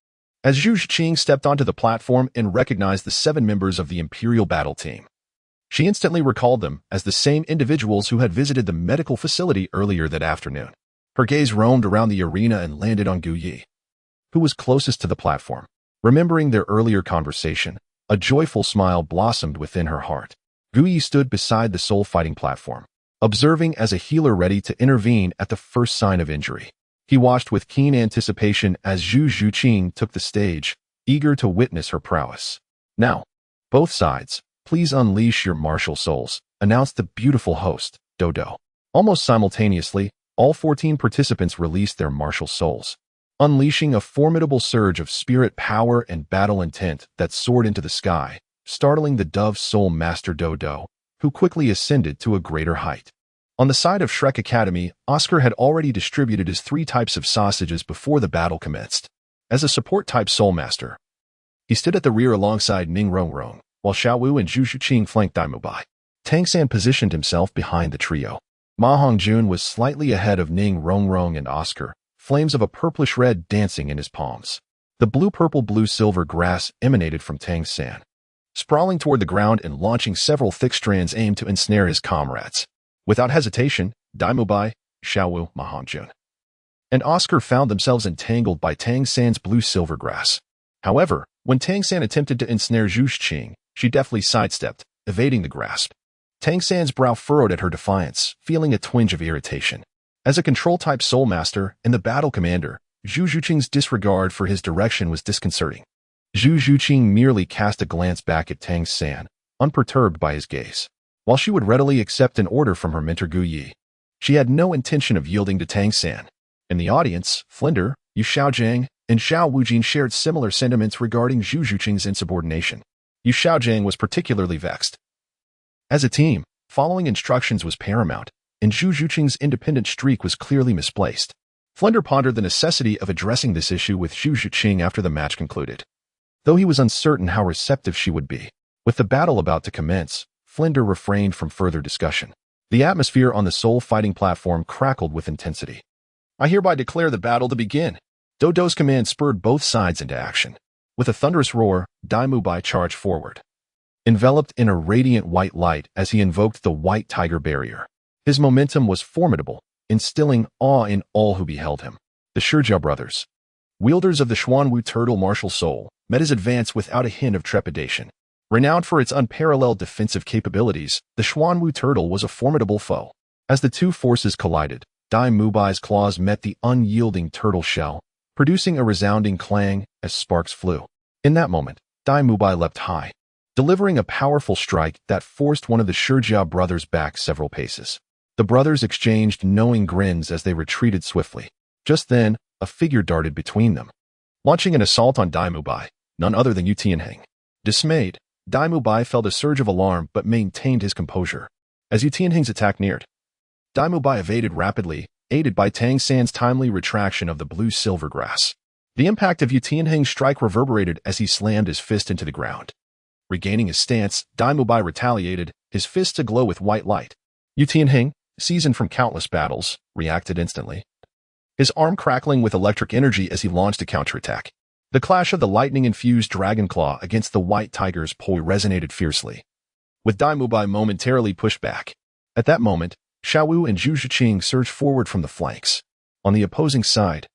As Zhu Zhuqing stepped onto the platform and recognized the 7 members of the Imperial Battle Team, she instantly recalled them as the same individuals who had visited the medical facility earlier that afternoon. Her gaze roamed around the arena and landed on Gu Ye, who was closest to the platform. Remembering their earlier conversation, a joyful smile blossomed within her heart. Gu Ye stood beside the soul-fighting platform, observing as a healer ready to intervene at the first sign of injury. He watched with keen anticipation as Zhu Zhuqing took the stage, eager to witness her prowess. Now, both sides, please unleash your martial souls, announced the beautiful host, Douluo. Almost simultaneously, all 14 participants released their martial souls, unleashing a formidable surge of spirit power and battle intent that soared into the sky, startling the Dove Soul Master Douluo, who quickly ascended to a greater height. On the side of Shrek Academy, Oscar had already distributed his 3 types of sausages before the battle commenced. As a support-type Soul Master, he stood at the rear alongside Ning Rongrong, while Xiaowu and Zhu Zhuqing flanked Daimubai. Tang San positioned himself behind the trio. Ma Hongjun was slightly ahead of Ning Rongrong and Oscar, flames of a purplish-red dancing in his palms. The blue-purple-blue-silver grass emanated from Tang San, sprawling toward the ground and launching several thick strands aimed to ensnare his comrades. Without hesitation, Daimubai, Xiaowu, Ma Hongjun, and Oscar found themselves entangled by Tang San's blue-silver grass. However, when Tang San attempted to ensnare Zhu Zhuqing, she deftly sidestepped, evading the grasp. Tang San's brow furrowed at her defiance, feeling a twinge of irritation. As a control-type Soul Master and the battle commander, Zhu Zhuqing's disregard for his direction was disconcerting. Zhu Zhuqing merely cast a glance back at Tang San, unperturbed by his gaze. While she would readily accept an order from her mentor Gu Yi, she had no intention of yielding to Tang San. In the audience, Flinder, Yu Xiaojiang, and Xiao Wujin shared similar sentiments regarding Zhu Zhuqing's insubordination. Yu Xiaojiang was particularly vexed. As a team, following instructions was paramount, and Zhu Zhuqing's independent streak was clearly misplaced. Flinder pondered the necessity of addressing this issue with Zhu Zhuqing after the match concluded. Though he was uncertain how receptive she would be, with the battle about to commence, Flinder refrained from further discussion. The atmosphere on the soul fighting platform crackled with intensity. I hereby declare the battle to begin. Dodo's command spurred both sides into action. With a thunderous roar, Daimubai charged forward, enveloped in a radiant white light as he invoked the White Tiger Barrier. His momentum was formidable, instilling awe in all who beheld him. The Shijia brothers, wielders of the Xuanwu Turtle martial soul, met his advance without a hint of trepidation. Renowned for its unparalleled defensive capabilities, the Xuanwu Turtle was a formidable foe. As the two forces collided, Daimubai's claws met the unyielding turtle shell, producing a resounding clang as sparks flew. In that moment, Daimubai leapt high, delivering a powerful strike that forced one of the Shijia brothers back several paces. The brothers exchanged knowing grins as they retreated swiftly. Just then, a figure darted between them, launching an assault on Daimubai, none other than Yu Tianheng. Dismayed, Daimubai felt a surge of alarm but maintained his composure. As Yu Tianheng's attack neared, Daimubai evaded rapidly, aided by Tang San's timely retraction of the blue-silver grass. The impact of Yu Tianheng's strike reverberated as he slammed his fist into the ground. Regaining his stance, Daimubai retaliated, his fists aglow with white light. Yu Tianheng, seasoned from countless battles, reacted instantly, his arm crackling with electric energy as he launched a counterattack. The clash of the lightning-infused dragon claw against the white tiger's poi resonated fiercely, with Daimubai momentarily pushed back. At that moment, Xiaowu and Zhu Zhuqing surged forward from the flanks. On the opposing side,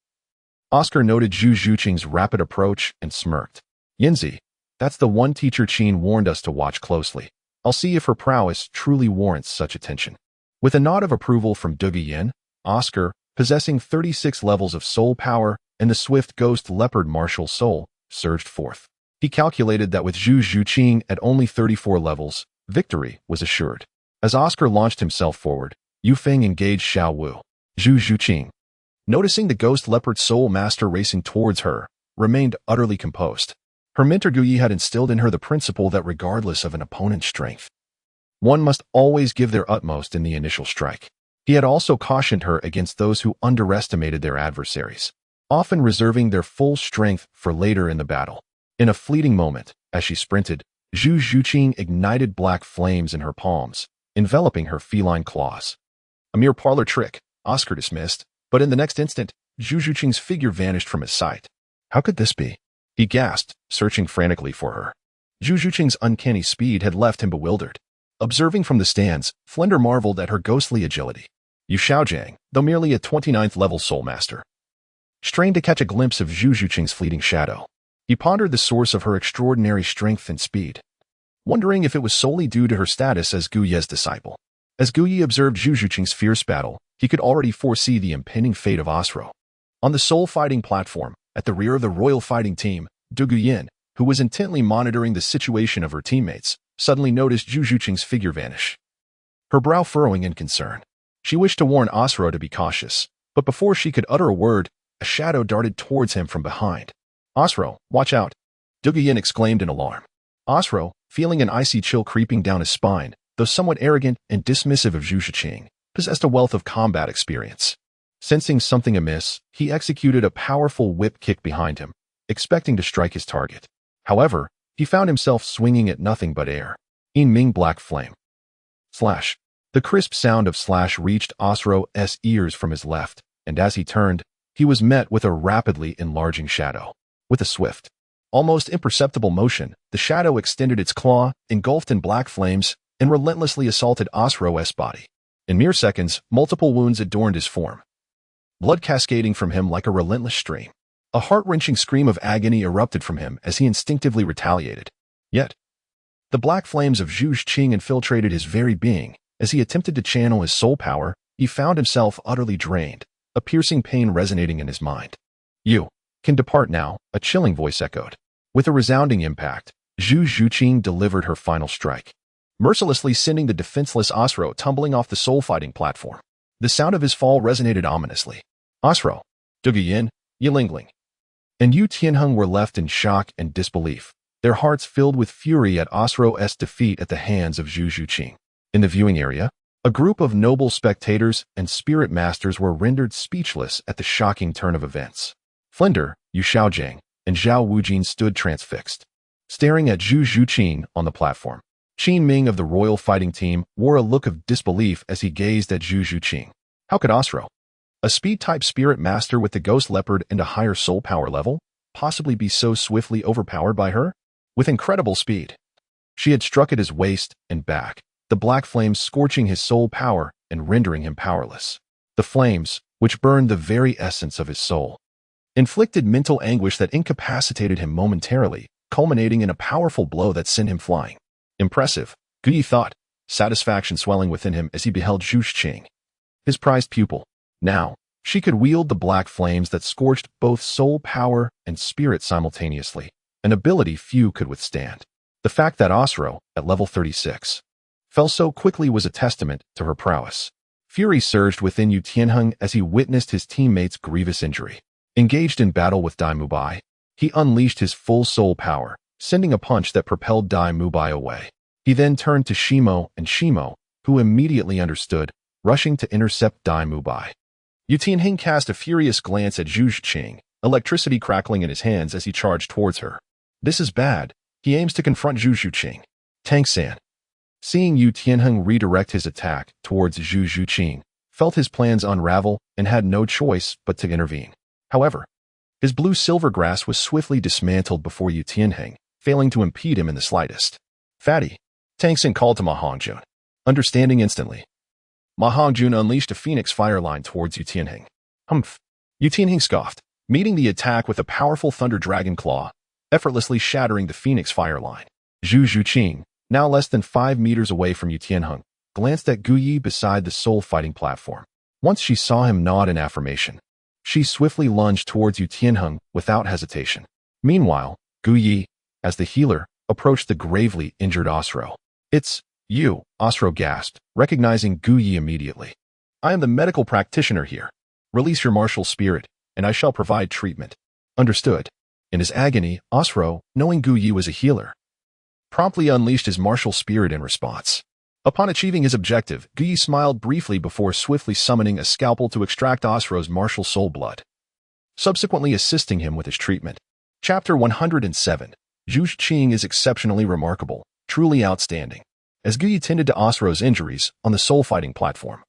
Oscar noted Zhu Zhuqing's rapid approach and smirked. Yinzi, that's the one teacher Qin warned us to watch closely. I'll see if her prowess truly warrants such attention. With a nod of approval from Douluo, Oscar, possessing 36 levels of soul power and the swift ghost leopard martial soul, surged forth. He calculated that with Zhu Zhuqing at only 34 levels, victory was assured. As Oscar launched himself forward, Yu Feng engaged Xiaowu. Zhu Zhuqing, noticing the ghost leopard soul master racing towards her, remained utterly composed. Her mentor Gu Yi had instilled in her the principle that regardless of an opponent's strength, one must always give their utmost in the initial strike. He had also cautioned her against those who underestimated their adversaries, often reserving their full strength for later in the battle. In a fleeting moment, as she sprinted, Zhu Zhuqing ignited black flames in her palms, enveloping her feline claws. A mere parlor trick, Oscar dismissed, but in the next instant, Zhu Zhuqing's figure vanished from his sight. How could this be? He gasped, searching frantically for her. Zhu Zhuqing's uncanny speed had left him bewildered. Observing from the stands, Flinder marveled at her ghostly agility. Yu Xiaojiang, though merely a 29th-level soul master, strained to catch a glimpse of Zhu Zhuqing's fleeting shadow. He pondered the source of her extraordinary strength and speed, wondering if it was solely due to her status as Gu Ye's disciple. As Gu Yi observed Zhu Zhuqing's fierce battle, he could already foresee the impending fate of Osro. On the soul fighting platform, at the rear of the royal fighting team, Du Guyan, who was intently monitoring the situation of her teammates, suddenly noticed Zhu Zhuqing's figure vanish, her brow furrowing in concern. She wished to warn Osro to be cautious, but before she could utter a word, a shadow darted towards him from behind. Osro, watch out! Du Guyan exclaimed in alarm. Osro, feeling an icy chill creeping down his spine, though somewhat arrogant and dismissive of Zhu Zhuqing, possessed a wealth of combat experience. Sensing something amiss, he executed a powerful whip kick behind him, expecting to strike his target. However, he found himself swinging at nothing but air. In Ming Black Flame. Slash. The crisp sound of slash reached Osro's ears from his left, and as he turned, he was met with a rapidly enlarging shadow. With a swift, almost imperceptible motion, the shadow extended its claw, engulfed in black flames, and relentlessly assaulted Osro's body. In mere seconds, multiple wounds adorned his form, blood cascading from him like a relentless stream. A heart-wrenching scream of agony erupted from him as he instinctively retaliated. Yet, the black flames of Zhu Zhuqing infiltrated his very being. As he attempted to channel his soul power, he found himself utterly drained, a piercing pain resonating in his mind. "You can depart now," a chilling voice echoed. With a resounding impact, Zhu Zhuqing delivered her final strike, mercilessly sending the defenseless Osro tumbling off the soul-fighting platform. The sound of his fall resonated ominously. Osro, Douluo, Yilingling, and Yu Tianheng were left in shock and disbelief, their hearts filled with fury at Osro's defeat at the hands of Zhu Zhuqing. In the viewing area, a group of noble spectators and spirit masters were rendered speechless at the shocking turn of events. Flinder, Yu Xiaojiang, and Zhao Wujin stood transfixed, staring at Zhu Zhuqing on the platform. Qin Ming of the royal fighting team wore a look of disbelief as he gazed at Zhu Zhuqing. How could Osro, a speed-type spirit master with the ghost leopard and a higher soul power level, possibly be so swiftly overpowered by her? With incredible speed, she had struck at his waist and back, the black flames scorching his soul power and rendering him powerless. The flames, which burned the very essence of his soul, inflicted mental anguish that incapacitated him momentarily, culminating in a powerful blow that sent him flying. Impressive, Guyi thought, satisfaction swelling within him as he beheld Zhu Zhuqing, his prized pupil. Now, she could wield the black flames that scorched both soul power and spirit simultaneously, an ability few could withstand. The fact that Osro, at level 36, fell so quickly was a testament to her prowess. Fury surged within Yu Tianheng as he witnessed his teammate's grievous injury. Engaged in battle with Dai Mubai, he unleashed his full soul power, sending a punch that propelled Dai Mubai away. He then turned to Shimo and Shimo, who immediately understood, rushing to intercept Dai Mubai. Yu Tianheng cast a furious glance at Zhu Zhuqing, electricity crackling in his hands as he charged towards her. This is bad. He aims to confront Zhu Zhuqing. Tang San, seeing Yu Tianheng redirect his attack towards Zhu Zhuqing, felt his plans unravel and had no choice but to intervene. However, his blue-silver grass was swiftly dismantled before Yu Tianheng, failing to impede him in the slightest. "Fatty," Tang San called to Ma Hongjun, understanding instantly. Ma Hongjun unleashed a phoenix fire line towards Yu Tianheng. Humph! Yu Tianheng scoffed, meeting the attack with a powerful thunder dragon claw, effortlessly shattering the phoenix fire line. Zhu Zhuqing, now less than 5 meters away from Yu Tianheng, glanced at Guyi beside the soul-fighting platform. Once she saw him nod in affirmation, she swiftly lunged towards Yu Tianheng without hesitation. Meanwhile, Guyi, as the healer, approached the gravely injured Osro. "It's you," Osro gasped, recognizing Guyi immediately. "I am the medical practitioner here. Release your martial spirit, and I shall provide treatment." "Understood." In his agony, Osro, knowing Guyi was a healer, promptly unleashed his martial spirit in response. Upon achieving his objective, Guyi smiled briefly before swiftly summoning a scalpel to extract Osro's martial soul blood, subsequently assisting him with his treatment. Chapter 107. Zhu Zhuqing is exceptionally remarkable, truly outstanding. As Guyi tended to Osro's injuries on the soul-fighting platform,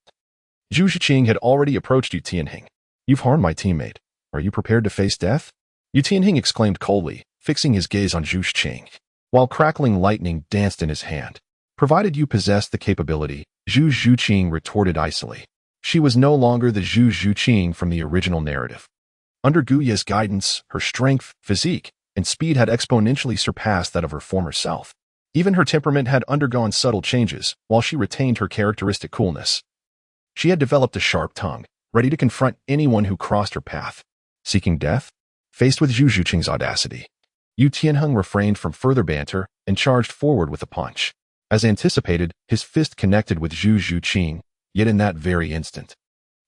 Zhu Zhuqing had already approached Yu Tianheng. "You've harmed my teammate. Are you prepared to face death?" Yu Tianheng exclaimed coldly, fixing his gaze on Zhu Zhuqing, while crackling lightning danced in his hand. "Provided you possess the capability," Zhu Zhuqing retorted icily. She was no longer the Zhu Zhuqing from the original narrative. Under Guyi's guidance, her strength, physique, and speed had exponentially surpassed that of her former self. Even her temperament had undergone subtle changes, while she retained her characteristic coolness. She had developed a sharp tongue, ready to confront anyone who crossed her path. Seeking death? Faced with Zhu Zhuqing's audacity, Yu Tianheng refrained from further banter and charged forward with a punch. As anticipated, his fist connected with Zhu Zhuqing, yet in that very instant,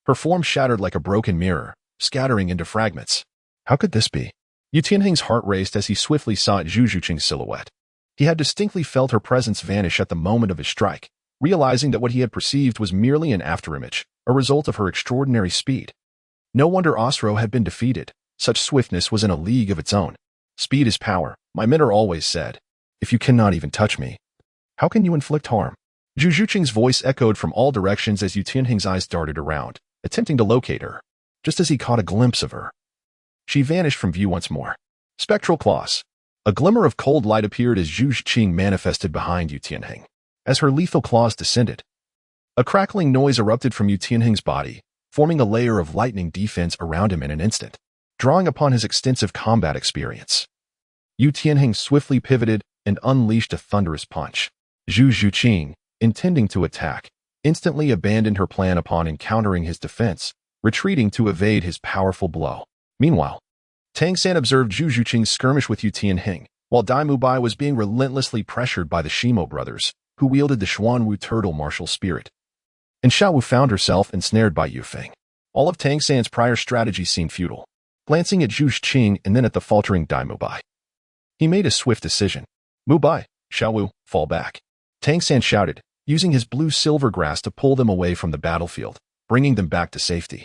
her form shattered like a broken mirror, scattering into fragments. How could this be? Yu Tianheng's heart raced as he swiftly saw Zhu Zhuqing's silhouette. He had distinctly felt her presence vanish at the moment of his strike, realizing that what he had perceived was merely an afterimage, a result of her extraordinary speed. No wonder Osro had been defeated. Such swiftness was in a league of its own. Speed is power, my mentor always said. If you cannot even touch me, how can you inflict harm? Zhu Zhuqing's voice echoed from all directions as Yu Tianheng's eyes darted around, attempting to locate her. Just as he caught a glimpse of her, she vanished from view once more. Spectral claws. A glimmer of cold light appeared as Zhu Zhuqing manifested behind Yu Tianheng. As her lethal claws descended, a crackling noise erupted from Yu Tianheng's body, forming a layer of lightning defense around him in an instant. Drawing upon his extensive combat experience, Yu Tianheng swiftly pivoted and unleashed a thunderous punch. Zhu Zhuqing, intending to attack, instantly abandoned her plan upon encountering his defense, retreating to evade his powerful blow. Meanwhile, Tang San observed Zhu Zhuqing's skirmish with Yu Tianheng, while Dai Mubai was being relentlessly pressured by the Shimo brothers, who wielded the Xuanwu turtle martial spirit. And Xiaowu found herself ensnared by Yu Feng. All of Tang San's prior strategies seemed futile. Glancing at Zhu Zhuqing and then at the faltering Dai Mubai, he made a swift decision. Mubai, Xiaowu, fall back. Tang San shouted, using his blue-silver grass to pull them away from the battlefield, bringing them back to safety.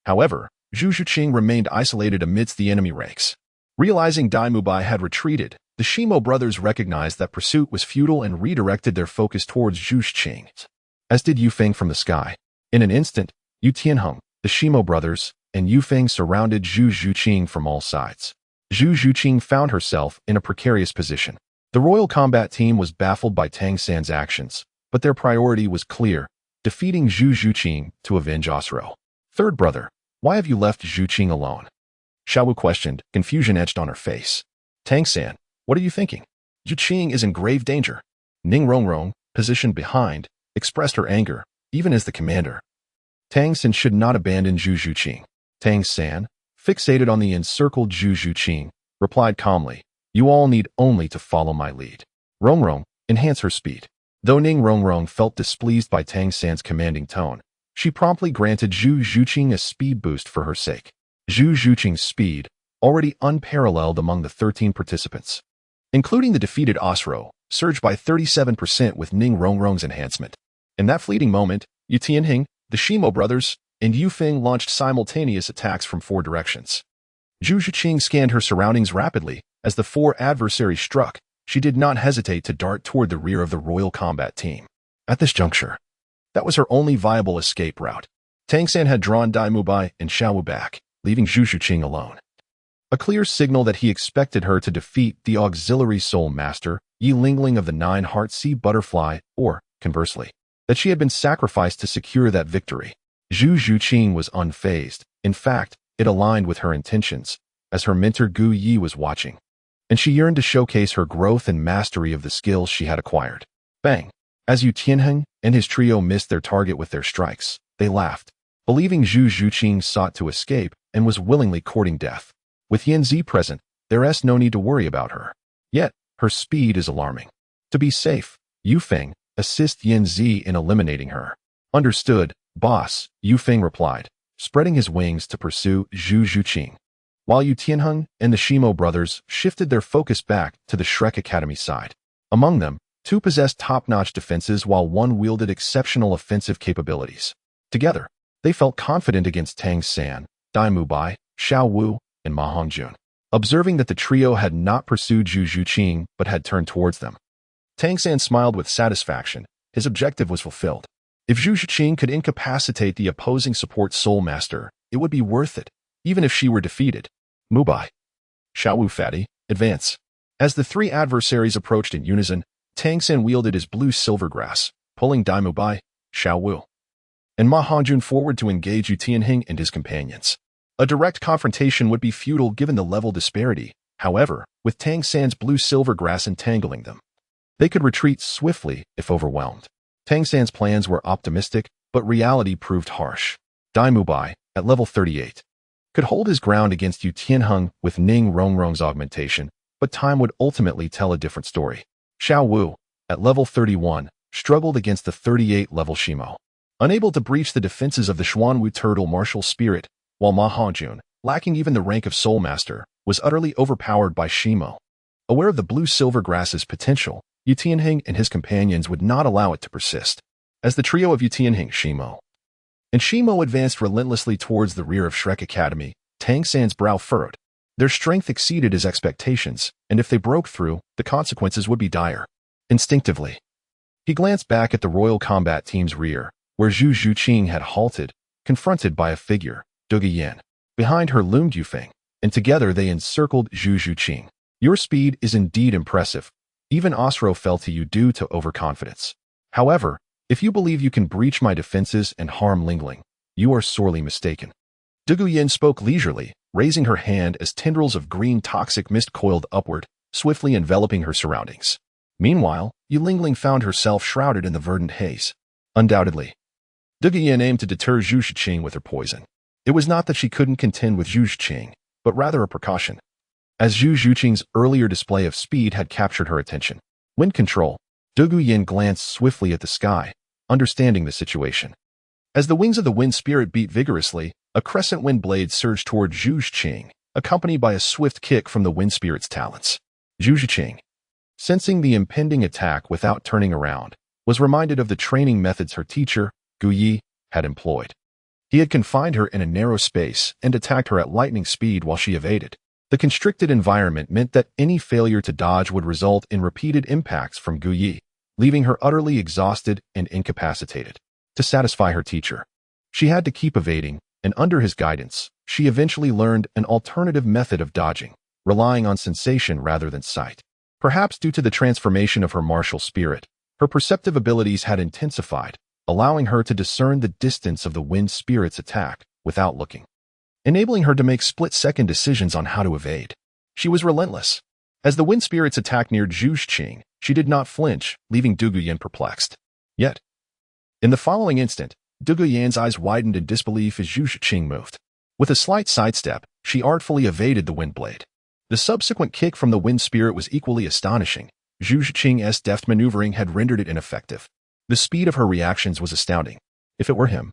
However, Zhu Zhuqing remained isolated amidst the enemy ranks. Realizing Dai Mubai had retreated, the Shimo brothers recognized that pursuit was futile and redirected their focus towards Zhu Zhuqing, as did Yu Feng from the sky. In an instant, Yu Tianheng, the Shimo brothers, and Yu Feng surrounded Zhu Zhuqing from all sides. Zhu Zhuqing found herself in a precarious position. The royal combat team was baffled by Tang San's actions, but their priority was clear, defeating Zhu Zhuqing to avenge Osro. Third brother, why have you left Zhu Zhuqing alone? Xiaowu questioned, confusion etched on her face. Tang San, what are you thinking? Zhu Zhuqing is in grave danger. Ning Rongrong, positioned behind, expressed her anger, even as the commander. Tang San should not abandon Zhu Zhuqing. Tang San, fixated on the encircled Zhu Zhuqing, replied calmly, you all need only to follow my lead. Rongrong, enhance her speed. Though Ning Rongrong felt displeased by Tang San's commanding tone, she promptly granted Zhu Zhuqing a speed boost for her sake. Zhu Zhuqing's speed, already unparalleled among the 13 participants, including the defeated Osro, surged by 37% with Ning Rongrong's enhancement. In that fleeting moment, Yu Tianheng, the Shimo brothers, and Yu Feng launched simultaneous attacks from 4 directions. Zhu Zhuqing scanned her surroundings rapidly. As the 4 adversaries struck, she did not hesitate to dart toward the rear of the royal combat team. At this juncture, that was her only viable escape route. Tang San had drawn Dai Mubai and Xiaowu back, leaving Zhu Zhuqing alone. A clear signal that he expected her to defeat the auxiliary soul master, Yi Lingling of the 9-heart sea butterfly, or, conversely, that she had been sacrificed to secure that victory. Zhu Zhuqing was unfazed. In fact, it aligned with her intentions, as her mentor Gu Yi was watching, and she yearned to showcase her growth and mastery of the skills she had acquired. Bang! As Yu Tianheng and his trio missed their target with their strikes, they laughed, believing Zhu Zhuqing sought to escape and was willingly courting death. With Yan Zi present, there is no need to worry about her. Yet, her speed is alarming. To be safe, Yu Feng, assist Yan Zi in eliminating her. Understood, boss, Yu Feng replied, spreading his wings to pursue Zhu Zhuqing. While Yu Tianheng and the Shimo brothers shifted their focus back to the Shrek Academy side. Among them, 2 possessed top-notch defenses while 1 wielded exceptional offensive capabilities. Together, they felt confident against Tang San, Dai Mubai, Xiaowu, and Ma Hongjun. Observing that the trio had not pursued Zhu Zhuqing but had turned towards them, Tang San smiled with satisfaction. His objective was fulfilled. If Zhu Zhuqing could incapacitate the opposing support soul master, it would be worth it, even if she were defeated. Mubai. Xiaowu fatty, advance. As the 3 adversaries approached in unison, Tang San wielded his blue-silver grass, pulling Dai Mubai, Xiaowu, and Ma Hongjun forward to engage Yu Tianheng and his companions. A direct confrontation would be futile given the level disparity. However, with Tang San's blue-silver grass entangling them, they could retreat swiftly if overwhelmed. Tang San's plans were optimistic, but reality proved harsh. Dai Mubai, at level 38, could hold his ground against Yu Tianheng with Ning Rongrong's augmentation, but time would ultimately tell a different story. Xiaowu, at level 31, struggled against the 38-level Shimo, unable to breach the defenses of the Xuanwu turtle martial spirit, while Ma Hongjun, lacking even the rank of Soul Master, was utterly overpowered by Shimo. Aware of the blue-silver grass's potential, Yu Tianheng and his companions would not allow it to persist. as the trio of Tianheng Shimo and Shimo advanced relentlessly towards the rear of Shrek Academy, Tang San's brow furrowed. Their strength exceeded his expectations, and if they broke through, the consequences would be dire. Instinctively, he glanced back at the Royal Combat Team's rear, where Zhu Zhuqing had halted, confronted by a figure, Dugu Yan. Behind her loomed Yufeng, and together they encircled Zhu Zhuqing. Your speed is indeed impressive. Even Osro fell to you due to overconfidence. However, if you believe you can breach my defenses and harm Lingling, you are sorely mistaken. Dugu Yan spoke leisurely, raising her hand as tendrils of green toxic mist coiled upward, swiftly enveloping her surroundings. Meanwhile, Yu Lingling found herself shrouded in the verdant haze. Undoubtedly, Dugu Yan aimed to deter Zhu Zhuqing with her poison. It was not that she couldn't contend with Zhu Zhuqing, but rather a precaution, as Zhu Zhuqing's earlier display of speed had captured her attention. Wind control. Dugu Yan glanced swiftly at the sky, understanding the situation. As the wings of the wind spirit beat vigorously, a crescent wind blade surged toward Zhu Zhuqing, accompanied by a swift kick from the wind spirit's talons. Zhu Zhuqing, sensing the impending attack without turning around, was reminded of the training methods her teacher, Gu Yi, had employed. He had confined her in a narrow space and attacked her at lightning speed while she evaded. The constricted environment meant that any failure to dodge would result in repeated impacts from Gu Yi, leaving her utterly exhausted and incapacitated. To satisfy her teacher, she had to keep evading, and under his guidance, she eventually learned an alternative method of dodging, relying on sensation rather than sight. Perhaps due to the transformation of her martial spirit, her perceptive abilities had intensified, allowing her to discern the distance of the wind spirit's attack without looking, enabling her to make split-second decisions on how to evade. She was relentless. As the wind spirit's attack neared Zhu Zhuqing, she did not flinch, leaving Dugu Yan perplexed. Yet, in the following instant, Dugu Yan's eyes widened in disbelief as Zhu Zhuqing moved. With a slight sidestep, she artfully evaded the wind blade. The subsequent kick from the wind spirit was equally astonishing. Zhu Zhuqing's deft maneuvering had rendered it ineffective. The speed of her reactions was astounding. If it were him,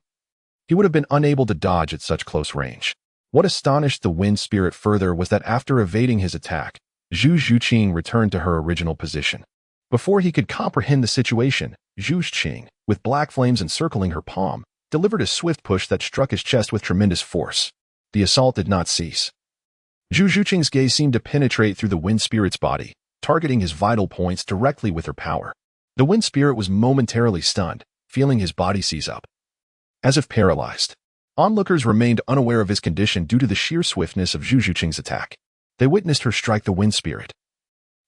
he would have been unable to dodge at such close range. What astonished the wind spirit further was that after evading his attack, Zhu Zhuqing returned to her original position. Before he could comprehend the situation, Zhu Zhuqing, with black flames encircling her palm, delivered a swift push that struck his chest with tremendous force. The assault did not cease. Zhu Zhuqing's gaze seemed to penetrate through the wind spirit's body, targeting his vital points directly with her power. The wind spirit was momentarily stunned, feeling his body seize up. As if paralyzed, onlookers remained unaware of his condition due to the sheer swiftness of Zhu Zhuqing's attack. They witnessed her strike the wind spirit,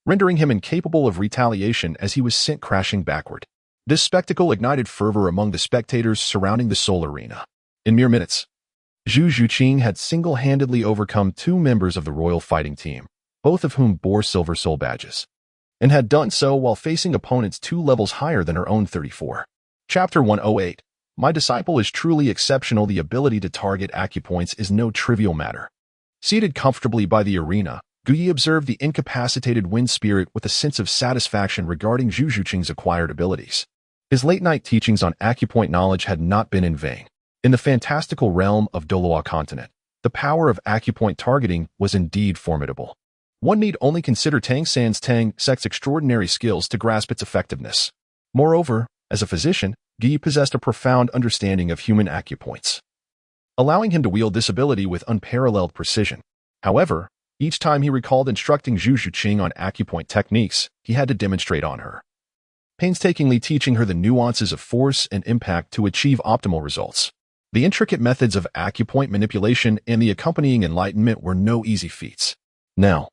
rendering him incapable of retaliation as he was sent crashing backward. This spectacle ignited fervor among the spectators surrounding the Soul Arena. In mere minutes, Zhu Zhuqing had single-handedly overcome 2 members of the royal fighting team, both of whom bore silver soul badges, and had done so while facing opponents 2 levels higher than her own 34. Chapter 108. My disciple is truly exceptional. The ability to target acupoints is no trivial matter. Seated comfortably by the arena, Gu Yi observed the incapacitated wind spirit with a sense of satisfaction regarding Zhu Zhuqing's acquired abilities. His late-night teachings on acupoint knowledge had not been in vain. In the fantastical realm of Douluo continent, the power of acupoint targeting was indeed formidable. One need only consider Tang San's extraordinary skills to grasp its effectiveness. Moreover, as a physician, Gu Yi possessed a profound understanding of human acupoints, allowing him to wield this ability with unparalleled precision. However, each time he recalled instructing Zhu Zhuqing on acupoint techniques, he had to demonstrate on her, painstakingly teaching her the nuances of force and impact to achieve optimal results. The intricate methods of acupoint manipulation and the accompanying enlightenment were no easy feats. Now,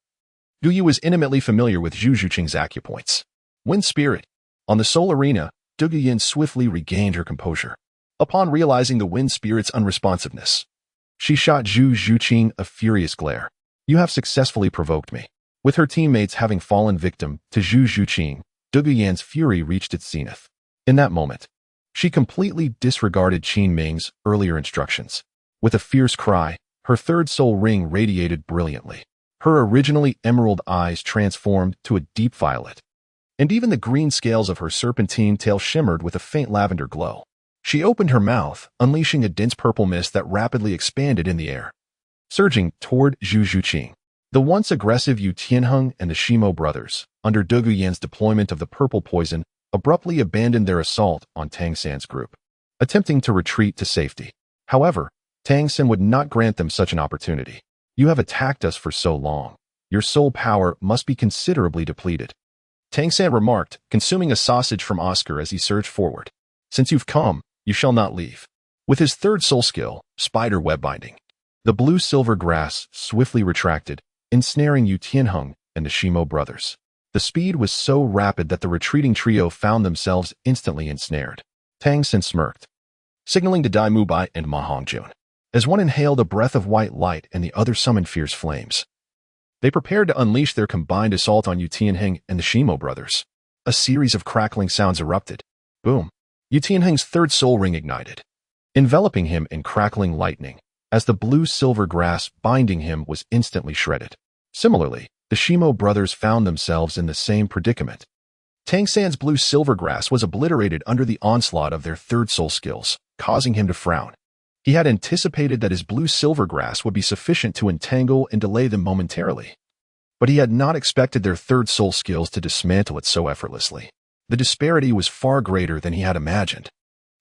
Gu Yi was intimately familiar with Zhu Zhuqing's acupoints. Wind Spirit. On the Soul Arena, Dugu Yan swiftly regained her composure. Upon realizing the wind spirit's unresponsiveness, she shot Zhu Zhuqing a furious glare. You have successfully provoked me. With her teammates having fallen victim to Zhu Zhuqing, Dugu Yan's fury reached its zenith. In that moment, she completely disregarded Qin Ming's earlier instructions. With a fierce cry, her third soul ring radiated brilliantly. Her originally emerald eyes transformed to a deep violet, and even the green scales of her serpentine tail shimmered with a faint lavender glow. She opened her mouth, unleashing a dense purple mist that rapidly expanded in the air, surging toward Zhu Zhuqing. The once aggressive Yu Tianheng and the Shimo brothers, under Dugu Yan's deployment of the purple poison, abruptly abandoned their assault on Tang San's group, attempting to retreat to safety. However, Tang San would not grant them such an opportunity. You have attacked us for so long. Your soul power must be considerably depleted. Tang San remarked, consuming a sausage from Oscar as he surged forward. Since you've come, you shall not leave. With his third soul skill, spider web binding, the blue-silver grass swiftly retracted, ensnaring Yu Tianheng and the Shimo brothers. The speed was so rapid that the retreating trio found themselves instantly ensnared. Tang San smirked, signaling to Dai Mubai and Ma Hongjun, as one inhaled a breath of white light and the other summoned fierce flames. They prepared to unleash their combined assault on Yu Tianheng and the Shimo brothers. A series of crackling sounds erupted. Boom! Yu Tianheng's third soul ring ignited, enveloping him in crackling lightning, as the blue-silver grass binding him was instantly shredded. Similarly, the Shimo brothers found themselves in the same predicament. Tang San's blue-silver grass was obliterated under the onslaught of their third soul skills, causing him to frown. He had anticipated that his blue-silver grass would be sufficient to entangle and delay them momentarily, but he had not expected their third soul skills to dismantle it so effortlessly. The disparity was far greater than he had imagined.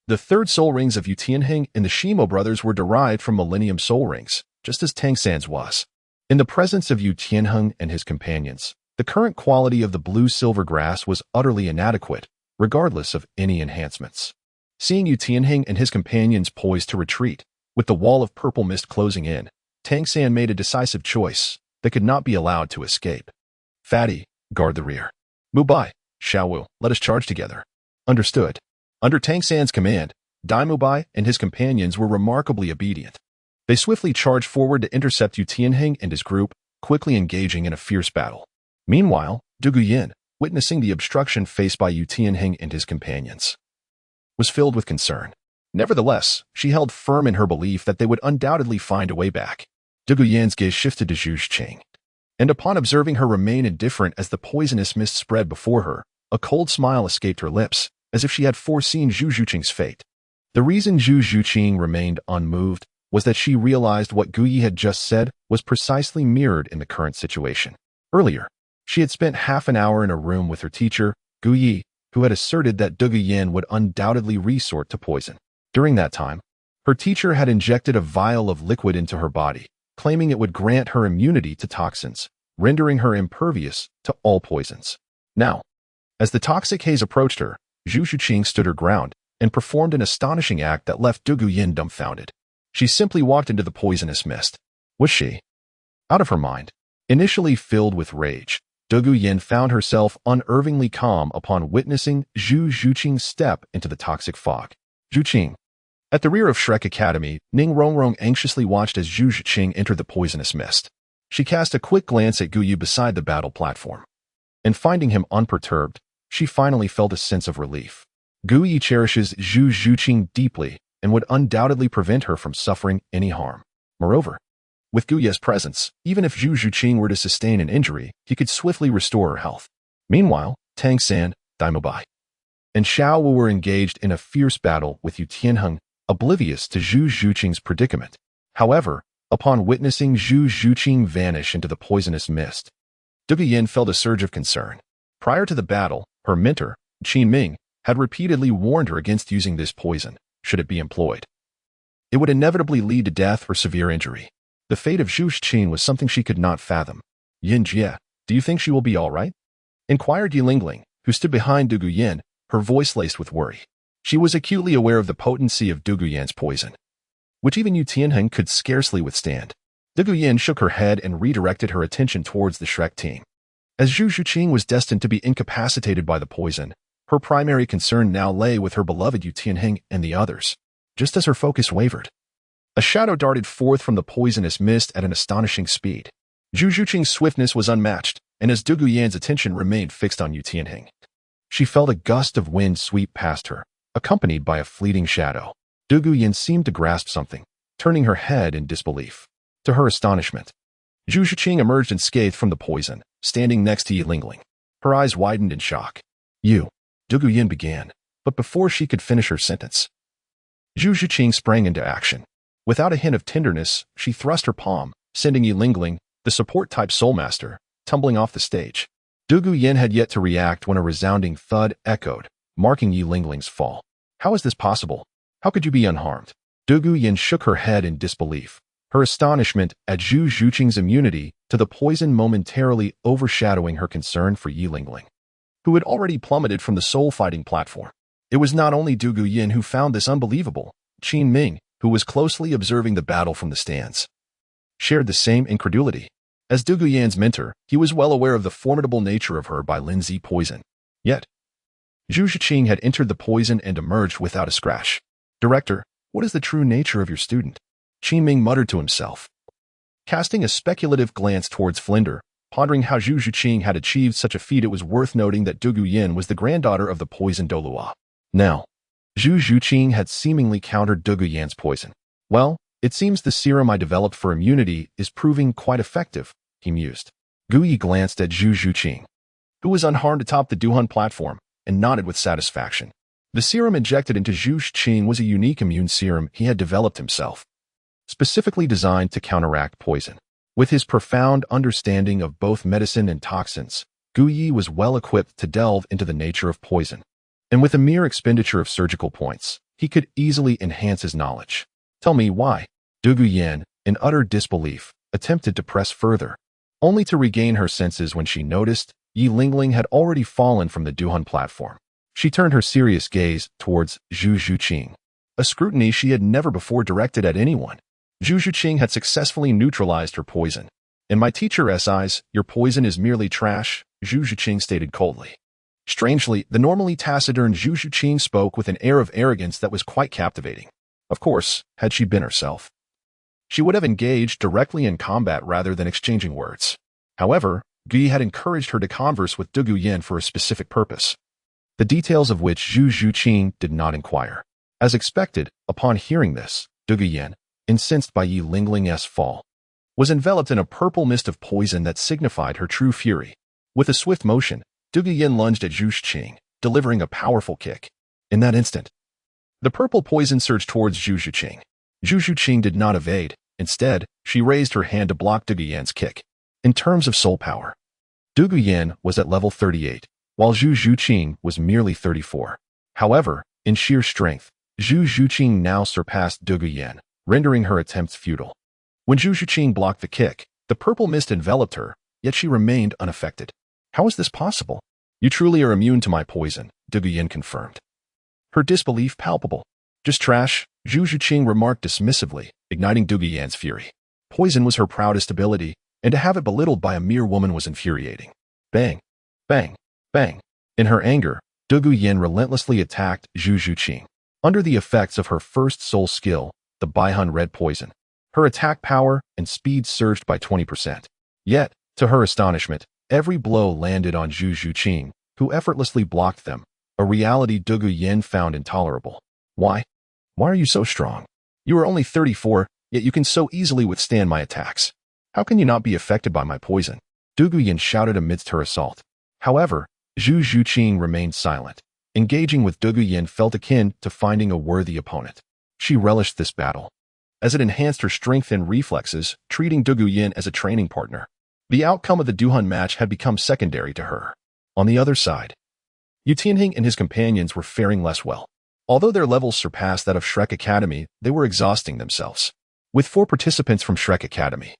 The third soul rings of Yu Tianheng and the Shimo brothers were derived from Millennium soul rings, just as Tang San's was. In the presence of Yu Tianheng and his companions, the current quality of the blue-silver grass was utterly inadequate, regardless of any enhancements. Seeing Yu Tianheng and his companions poised to retreat, with the wall of purple mist closing in, Tang San made a decisive choice that could not be allowed to escape. Fatty, guard the rear. Mubai, Xiaowu, let us charge together. Understood. Under Tang San's command, Dai Mubai and his companions were remarkably obedient. They swiftly charged forward to intercept Yu Tianheng and his group, quickly engaging in a fierce battle. Meanwhile, Du Guyan, witnessing the obstruction faced by Yu Tianheng and his companions, was filled with concern. Nevertheless, she held firm in her belief that they would undoubtedly find a way back. Du Guyan's gaze shifted to Zhu Zhuqing, and upon observing her remain indifferent as the poisonous mist spread before her, a cold smile escaped her lips, as if she had foreseen Zhu Zhuqing's fate. The reason Zhu Zhuqing remained unmoved was that she realized what Guyi had just said was precisely mirrored in the current situation. Earlier, she had spent half an hour in a room with her teacher, Guyi, who had asserted that Du Guyan would undoubtedly resort to poison. During that time, her teacher had injected a vial of liquid into her body, claiming it would grant her immunity to toxins, rendering her impervious to all poisons. Now, as the toxic haze approached her, Zhu Zhuqing stood her ground and performed an astonishing act that left Du Guyan dumbfounded. She simply walked into the poisonous mist. Was she out of her mind? Initially filled with rage, Du Guyan found herself unervingly calm upon witnessing Zhu Zhuqing step into the toxic fog. Zhuqing. At the rear of Shrek Academy, Ning Rongrong anxiously watched as Zhu Zhuqing entered the poisonous mist. She cast a quick glance at Guyu beside the battle platform, and finding him unperturbed, she finally felt a sense of relief. Guyi cherishes Zhu Zhuqing deeply and would undoubtedly prevent her from suffering any harm. Moreover, with Guye's presence, even if Zhu Zhuqing were to sustain an injury, he could swiftly restore her health. Meanwhile, Tang San, Dai Mubai, and Xiaowu were engaged in a fierce battle with Yu Tianheng, oblivious to Zhu Zhuqing's predicament. However, upon witnessing Zhu Zhuqing vanish into the poisonous mist, Du Guyan felt a surge of concern. Prior to the battle, her mentor, Qin Ming, had repeatedly warned her against using this poison, should it be employed. It would inevitably lead to death or severe injury. The fate of Zhu Zhuqing was something she could not fathom. Yin Jie, do you think she will be all right? Inquired Yi Lingling, who stood behind Du Guyan, her voice laced with worry. She was acutely aware of the potency of Du Guyan's poison, which even Yu Tianheng could scarcely withstand. Du Guyan shook her head and redirected her attention towards the Shrek team. As Zhu Zhuqing was destined to be incapacitated by the poison, her primary concern now lay with her beloved Yu Tianheng and the others. Just as her focus wavered, a shadow darted forth from the poisonous mist at an astonishing speed. Zhu Zhuqing's swiftness was unmatched, and as Du Guyan's attention remained fixed on Yu Tianheng, she felt a gust of wind sweep past her, accompanied by a fleeting shadow. Du Guyan seemed to grasp something, turning her head in disbelief. To her astonishment, Zhu Zhuqing emerged unscathed from the poison, standing next to Yi Lingling. Her eyes widened in shock. You, Du Guyan began, but before she could finish her sentence, Zhu Zhuqing sprang into action. Without a hint of tenderness, she thrust her palm, sending Yi Lingling, the support-type soulmaster, tumbling off the stage. Du Guyan had yet to react when a resounding thud echoed, marking Yi Lingling's fall. How is this possible? How could you be unharmed? Du Guyan shook her head in disbelief, her astonishment at Zhu Zhuqing's immunity to the poison momentarily overshadowing her concern for Yi Lingling, who had already plummeted from the soul-fighting platform. It was not only Du Guyan who found this unbelievable. Qin Ming, who was closely observing the battle from the stands, shared the same incredulity. As Du Guyan's mentor, he was well aware of the formidable nature of her by Linzi poison. Yet, Zhu Zhuqing had entered the poison and emerged without a scratch. Director, what is the true nature of your student? Qin Ming muttered to himself, casting a speculative glance towards Flinder, pondering how Zhu Zhuqing had achieved such a feat. It was worth noting that Du Guyan was the granddaughter of the poisoned Douluo. Now, Zhu Zhuqing had seemingly countered Du Guyan's poison. Well, it seems the serum I developed for immunity is proving quite effective, he mused. Gu Yi glanced at Zhu Zhuqing, who was unharmed atop the Duhun platform, and nodded with satisfaction. The serum injected into Zhu Zhuqing was a unique immune serum he had developed himself, specifically designed to counteract poison. With his profound understanding of both medicine and toxins, Gu Yi was well equipped to delve into the nature of poison. And with a mere expenditure of surgical points, he could easily enhance his knowledge. Tell me why? Du Guyan, in utter disbelief, attempted to press further, only to regain her senses when she noticed Yi Lingling had already fallen from the Duhun platform. She turned her serious gaze towards Zhu Zhuqing, a scrutiny she had never before directed at anyone. Zhu Zhuqing had successfully neutralized her poison. In my teacher's eyes, your poison is merely trash, Zhu Zhuqing stated coldly. Strangely, the normally taciturn Zhu Zhuqing spoke with an air of arrogance that was quite captivating. Of course, had she been herself, she would have engaged directly in combat rather than exchanging words. However, Guy had encouraged her to converse with Du Guyan for a specific purpose, the details of which Zhu Zhuqing did not inquire. As expected, upon hearing this, Du Guyan, incensed by Yi Lingling's fall, was enveloped in a purple mist of poison that signified her true fury. With a swift motion, Du Guyan lunged at Zhu Zhuqing, delivering a powerful kick. In that instant, the purple poison surged towards Zhu Zhuqing. Zhu Zhuqing did not evade. Instead, she raised her hand to block Du Guyan's kick. In terms of soul power, Du Guyan was at level 38, while Zhu Zhuqing was merely 34. However, in sheer strength, Zhu Zhuqing now surpassed Du Guyan, rendering her attempts futile. When Zhu Zhuqing blocked the kick, the purple mist enveloped her, yet she remained unaffected. How is this possible? You truly are immune to my poison, Du Guyan confirmed, her disbelief palpable. Just trash, Zhu Zhuqing remarked dismissively, igniting Du Guyan's fury. Poison was her proudest ability, and to have it belittled by a mere woman was infuriating. Bang, bang, bang. In her anger, Du Guyan relentlessly attacked Zhu Zhuqing. Under the effects of her first soul skill, the Baihun Red Poison, her attack power and speed surged by 20%. Yet, to her astonishment, every blow landed on Zhu Zhuqing, who effortlessly blocked them, a reality Du Guyan found intolerable. Why? Why are you so strong? You are only 34, yet you can so easily withstand my attacks. How can you not be affected by my poison? Du Guyan shouted amidst her assault. However, Zhu Zhuqing remained silent. Engaging with Du Guyan felt akin to finding a worthy opponent. She relished this battle, as it enhanced her strength and reflexes, treating Du Guyan as a training partner. The outcome of the Duhun match had become secondary to her. On the other side, Yu Tianheng and his companions were faring less well. Although their levels surpassed that of Shrek Academy, they were exhausting themselves. With 4 participants from Shrek Academy,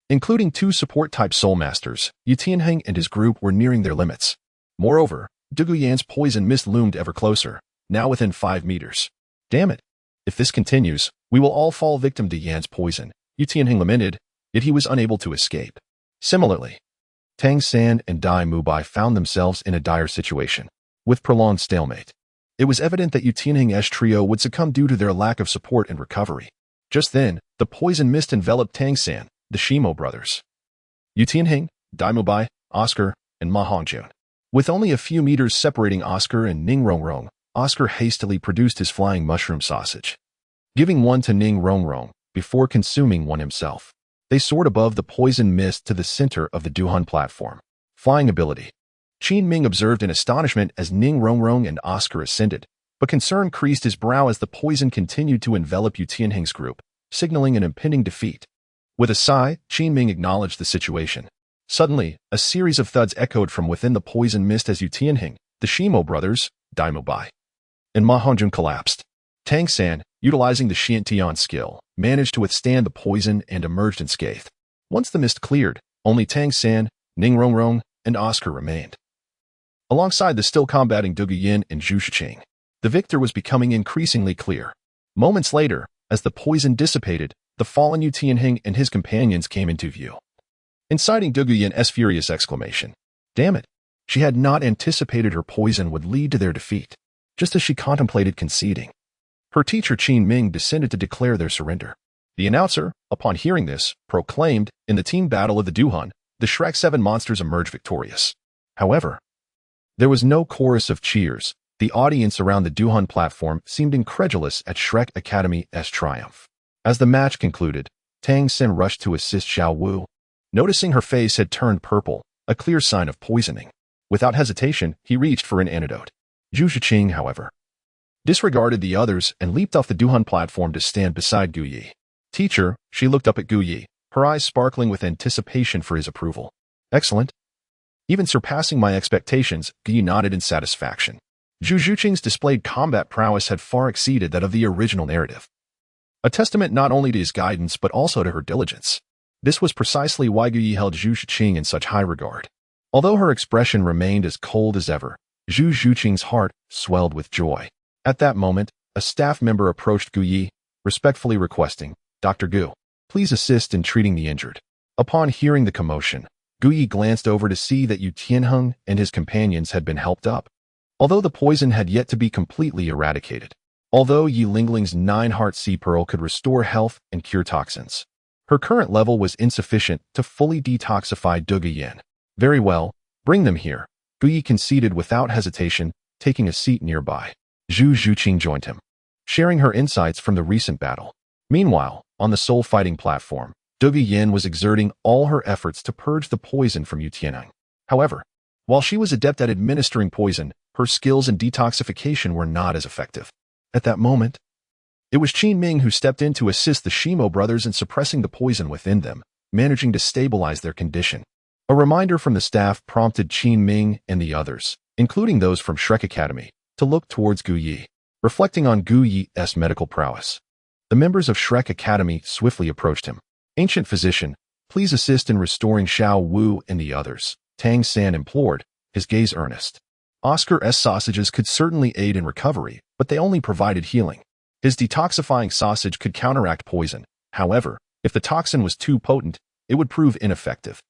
including 2 support-type Soul Masters, Yu Tianheng and his group were nearing their limits. Moreover, Du Guyan's poison mist loomed ever closer, now within 5 meters. Damn it. If this continues, we will all fall victim to Yan's poison, Yu Tianheng lamented, yet he was unable to escape. Similarly, Tang San and Dai Mubai found themselves in a dire situation. With prolonged stalemate, it was evident that Yu Tianheng's trio would succumb due to their lack of support and recovery. Just then, the poison mist enveloped Tang San, the Shimo brothers, Yu Tianheng, Dai Mubai, Oscar, and Ma Hongjun. With only a few meters separating Oscar and Ning Rongrong, Oscar hastily produced his flying mushroom sausage, giving one to Ning Rongrong before consuming one himself. They soared above the poison mist to the center of the Duhun platform. Flying ability. Qin Ming observed in astonishment as Ning Rongrong and Oscar ascended, but concern creased his brow as the poison continued to envelop Yu Tianheng's group, signaling an impending defeat. With a sigh, Qin Ming acknowledged the situation. Suddenly, a series of thuds echoed from within the poison mist as Yu Tianheng, the Shimo brothers, Daimo Bai. And Ma Hongjun collapsed. Tang San, utilizing the Xiantian skill, managed to withstand the poison and emerged unscathed. Once the mist cleared, only Tang San, Ning Rongrong, and Oscar remained. Alongside the still combating Du Guiyin and Zhu Zhuqing, the victor was becoming increasingly clear. Moments later, as the poison dissipated, the fallen Yu Tianheng and his companions came into view, inciting Du Guyin's furious exclamation. Damn it! She had not anticipated her poison would lead to their defeat, just as she contemplated conceding. Her teacher Qin Ming descended to declare their surrender. The announcer, upon hearing this, proclaimed, in the team battle of the Duhan, the Shrek 7 monsters emerged victorious. However, there was no chorus of cheers. The audience around the Duhan platform seemed incredulous at Shrek Academy's triumph. As the match concluded, Tang San rushed to assist Xiao Wu. Noticing her face had turned purple, a clear sign of poisoning. Without hesitation, he reached for an antidote. Zhu Zhuqing, however, disregarded the others and leaped off the Duhan platform to stand beside Gu Yi. Teacher, she looked up at Gu Yi, her eyes sparkling with anticipation for his approval. Excellent. Even surpassing my expectations, Gu Yi nodded in satisfaction. Zhu Zhuqing's displayed combat prowess had far exceeded that of the original narrative. A testament not only to his guidance but also to her diligence. This was precisely why Gu Yi held Zhu Zhuqing in such high regard. Although her expression remained as cold as ever, Zhu Zhuqing's heart swelled with joy. At that moment, a staff member approached Gu Yi, respectfully requesting, Dr. Gu, please assist in treating the injured. Upon hearing the commotion, Gu Yi glanced over to see that Yu Tianheng and his companions had been helped up, although the poison had yet to be completely eradicated. Although Yi Lingling's 9-heart sea pearl could restore health and cure toxins, her current level was insufficient to fully detoxify Du Guiyin. Very well, bring them here. Gu Yi conceded without hesitation, taking a seat nearby. Zhu Zhuqing joined him, sharing her insights from the recent battle. Meanwhile, on the soul-fighting platform, Du Guiyin was exerting all her efforts to purge the poison from Yu Tianheng. However, while she was adept at administering poison, her skills in detoxification were not as effective. At that moment, it was Qin Ming who stepped in to assist the Shimo brothers in suppressing the poison within them, managing to stabilize their condition. A reminder from the staff prompted Qin Ming and the others, including those from Shrek Academy, to look towards Gu Yi. Reflecting on Gu Yi's medical prowess, the members of Shrek Academy swiftly approached him. Ancient physician, please assist in restoring Xiao Wu and the others, Tang San implored, his gaze earnest. Oscar's sausages could certainly aid in recovery, but they only provided healing. His detoxifying sausage could counteract poison. However, if the toxin was too potent, it would prove ineffective.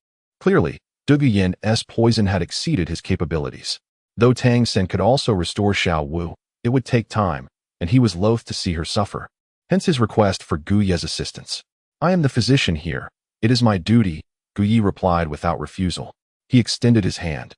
Clearly, Du Guyin's poison had exceeded his capabilities. Though Tang San could also restore Xiao Wu, it would take time, and he was loath to see her suffer. Hence his request for Gu Yi's assistance. I am the physician here. It is my duty, Gu Yi replied without refusal. He extended his hand,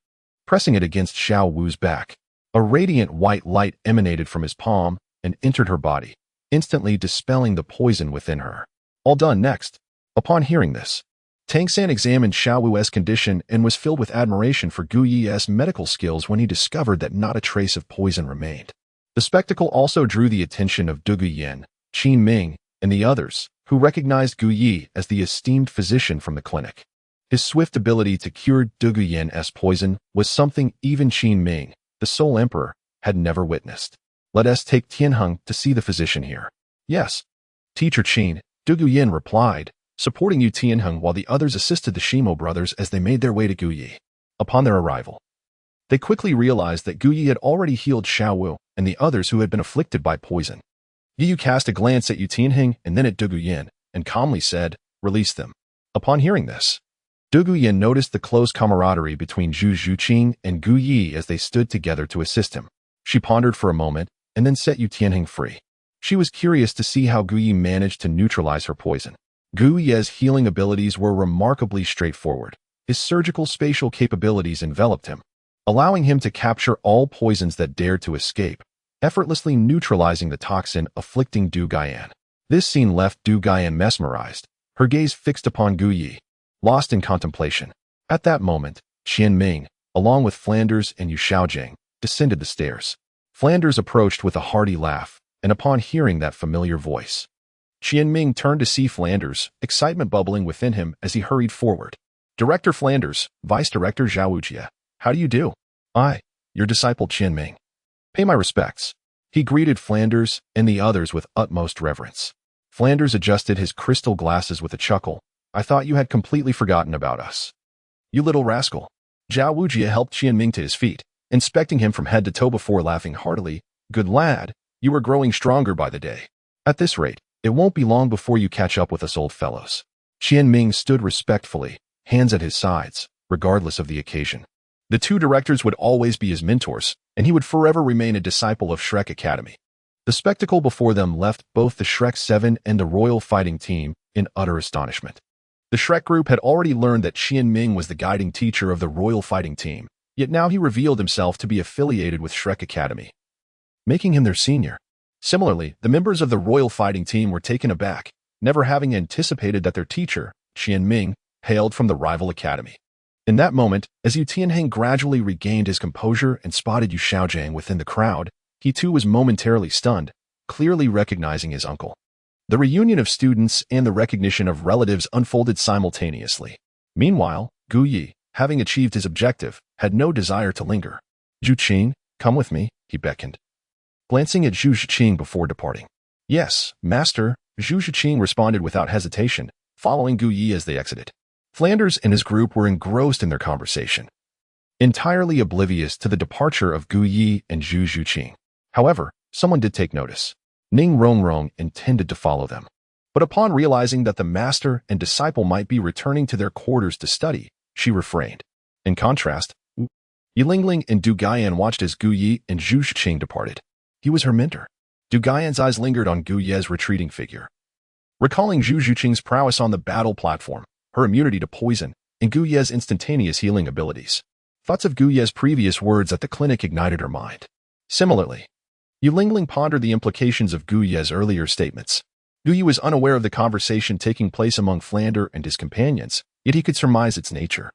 pressing it against Xiao Wu's back. A radiant white light emanated from his palm and entered her body, instantly dispelling the poison within her. All done next. Upon hearing this, Tang San examined Xiao Wu's condition and was filled with admiration for Gu Yi's medical skills when he discovered that not a trace of poison remained. The spectacle also drew the attention of Du Guiyin, Qin Ming, and the others, who recognized Gu Yi as the esteemed physician from the clinic. His swift ability to cure Du Guyin's poison was something even Qin Ming, the Soul Emperor, had never witnessed. Let us take Tianheng to see the physician here. Yes. Teacher Qin, Du Guiyin replied, supporting Yu Tianheng while the others assisted the Shimo brothers as they made their way to Gu Yi. Upon their arrival, they quickly realized that Gu Yi had already healed Xiao Wu and the others who had been afflicted by poison. Yu cast a glance at Yu Tianheng and then at Du Guiyin, and calmly said, release them. Upon hearing this, Du Guiyin noticed the close camaraderie between Zhu Zhuqing and Gu Yi as they stood together to assist him. She pondered for a moment and then set Yu Tianheng free. She was curious to see how Gu Yi managed to neutralize her poison. Gu Yi's healing abilities were remarkably straightforward. His surgical spatial capabilities enveloped him, allowing him to capture all poisons that dared to escape, effortlessly neutralizing the toxin afflicting Du Guiyin. This scene left Du Guiyin mesmerized, her gaze fixed upon Gu Yi, lost in contemplation. At that moment, Qian Ming, along with Flanders and Yu Shaojing, descended the stairs. Flanders approached with a hearty laugh, and upon hearing that familiar voice, Qian Ming turned to see Flanders, excitement bubbling within him as he hurried forward. Director Flanders, Vice Director Zhao Wujie, how do you do? I, your disciple Qian Ming. Pay my respects. He greeted Flanders and the others with utmost reverence. Flanders adjusted his crystal glasses with a chuckle. I thought you had completely forgotten about us. You little rascal. Zhao Wujie helped Qian Ming to his feet, inspecting him from head to toe before laughing heartily. Good lad, you are growing stronger by the day. At this rate, it won't be long before you catch up with us old fellows. Qian Ming stood respectfully, hands at his sides, regardless of the occasion. The two directors would always be his mentors, and he would forever remain a disciple of Shrek Academy. The spectacle before them left both the Shrek 7 and the Royal Fighting Team in utter astonishment. The Shrek group had already learned that Qian Ming was the guiding teacher of the Royal Fighting Team, yet now he revealed himself to be affiliated with Shrek Academy, making him their senior. Similarly, the members of the Royal Fighting Team were taken aback, never having anticipated that their teacher, Qian Ming, hailed from the rival academy. In that moment, as Yu Tianheng gradually regained his composure and spotted Yu Xiaojiang within the crowd, he too was momentarily stunned, clearly recognizing his uncle. The reunion of students and the recognition of relatives unfolded simultaneously. Meanwhile, Gu Yi, having achieved his objective, had no desire to linger. Zhu Zhuqing, come with me, he beckoned, glancing at Zhu Zhuqing before departing. Yes, master, Zhu Zhuqing responded without hesitation, following Gu Yi as they exited. Flanders and his group were engrossed in their conversation, entirely oblivious to the departure of Gu Yi and Zhu Zhuqing. However, someone did take notice. Ning Rongrong intended to follow them, but upon realizing that the master and disciple might be returning to their quarters to study, she refrained. In contrast, Yilingling and Du Gaiyan watched as Gu Yi and Zhu Zhuqing departed. He was her mentor. Du Gaiyan's eyes lingered on Gu Ye's retreating figure. Recalling Zhu Zhuqing's prowess on the battle platform, her immunity to poison, and Gu Ye's instantaneous healing abilities, thoughts of Gu Ye's previous words at the clinic ignited her mind. Similarly, Yilingling pondered the implications of Gu Ye's earlier statements. Gu Yi was unaware of the conversation taking place among Flander and his companions, yet he could surmise its nature.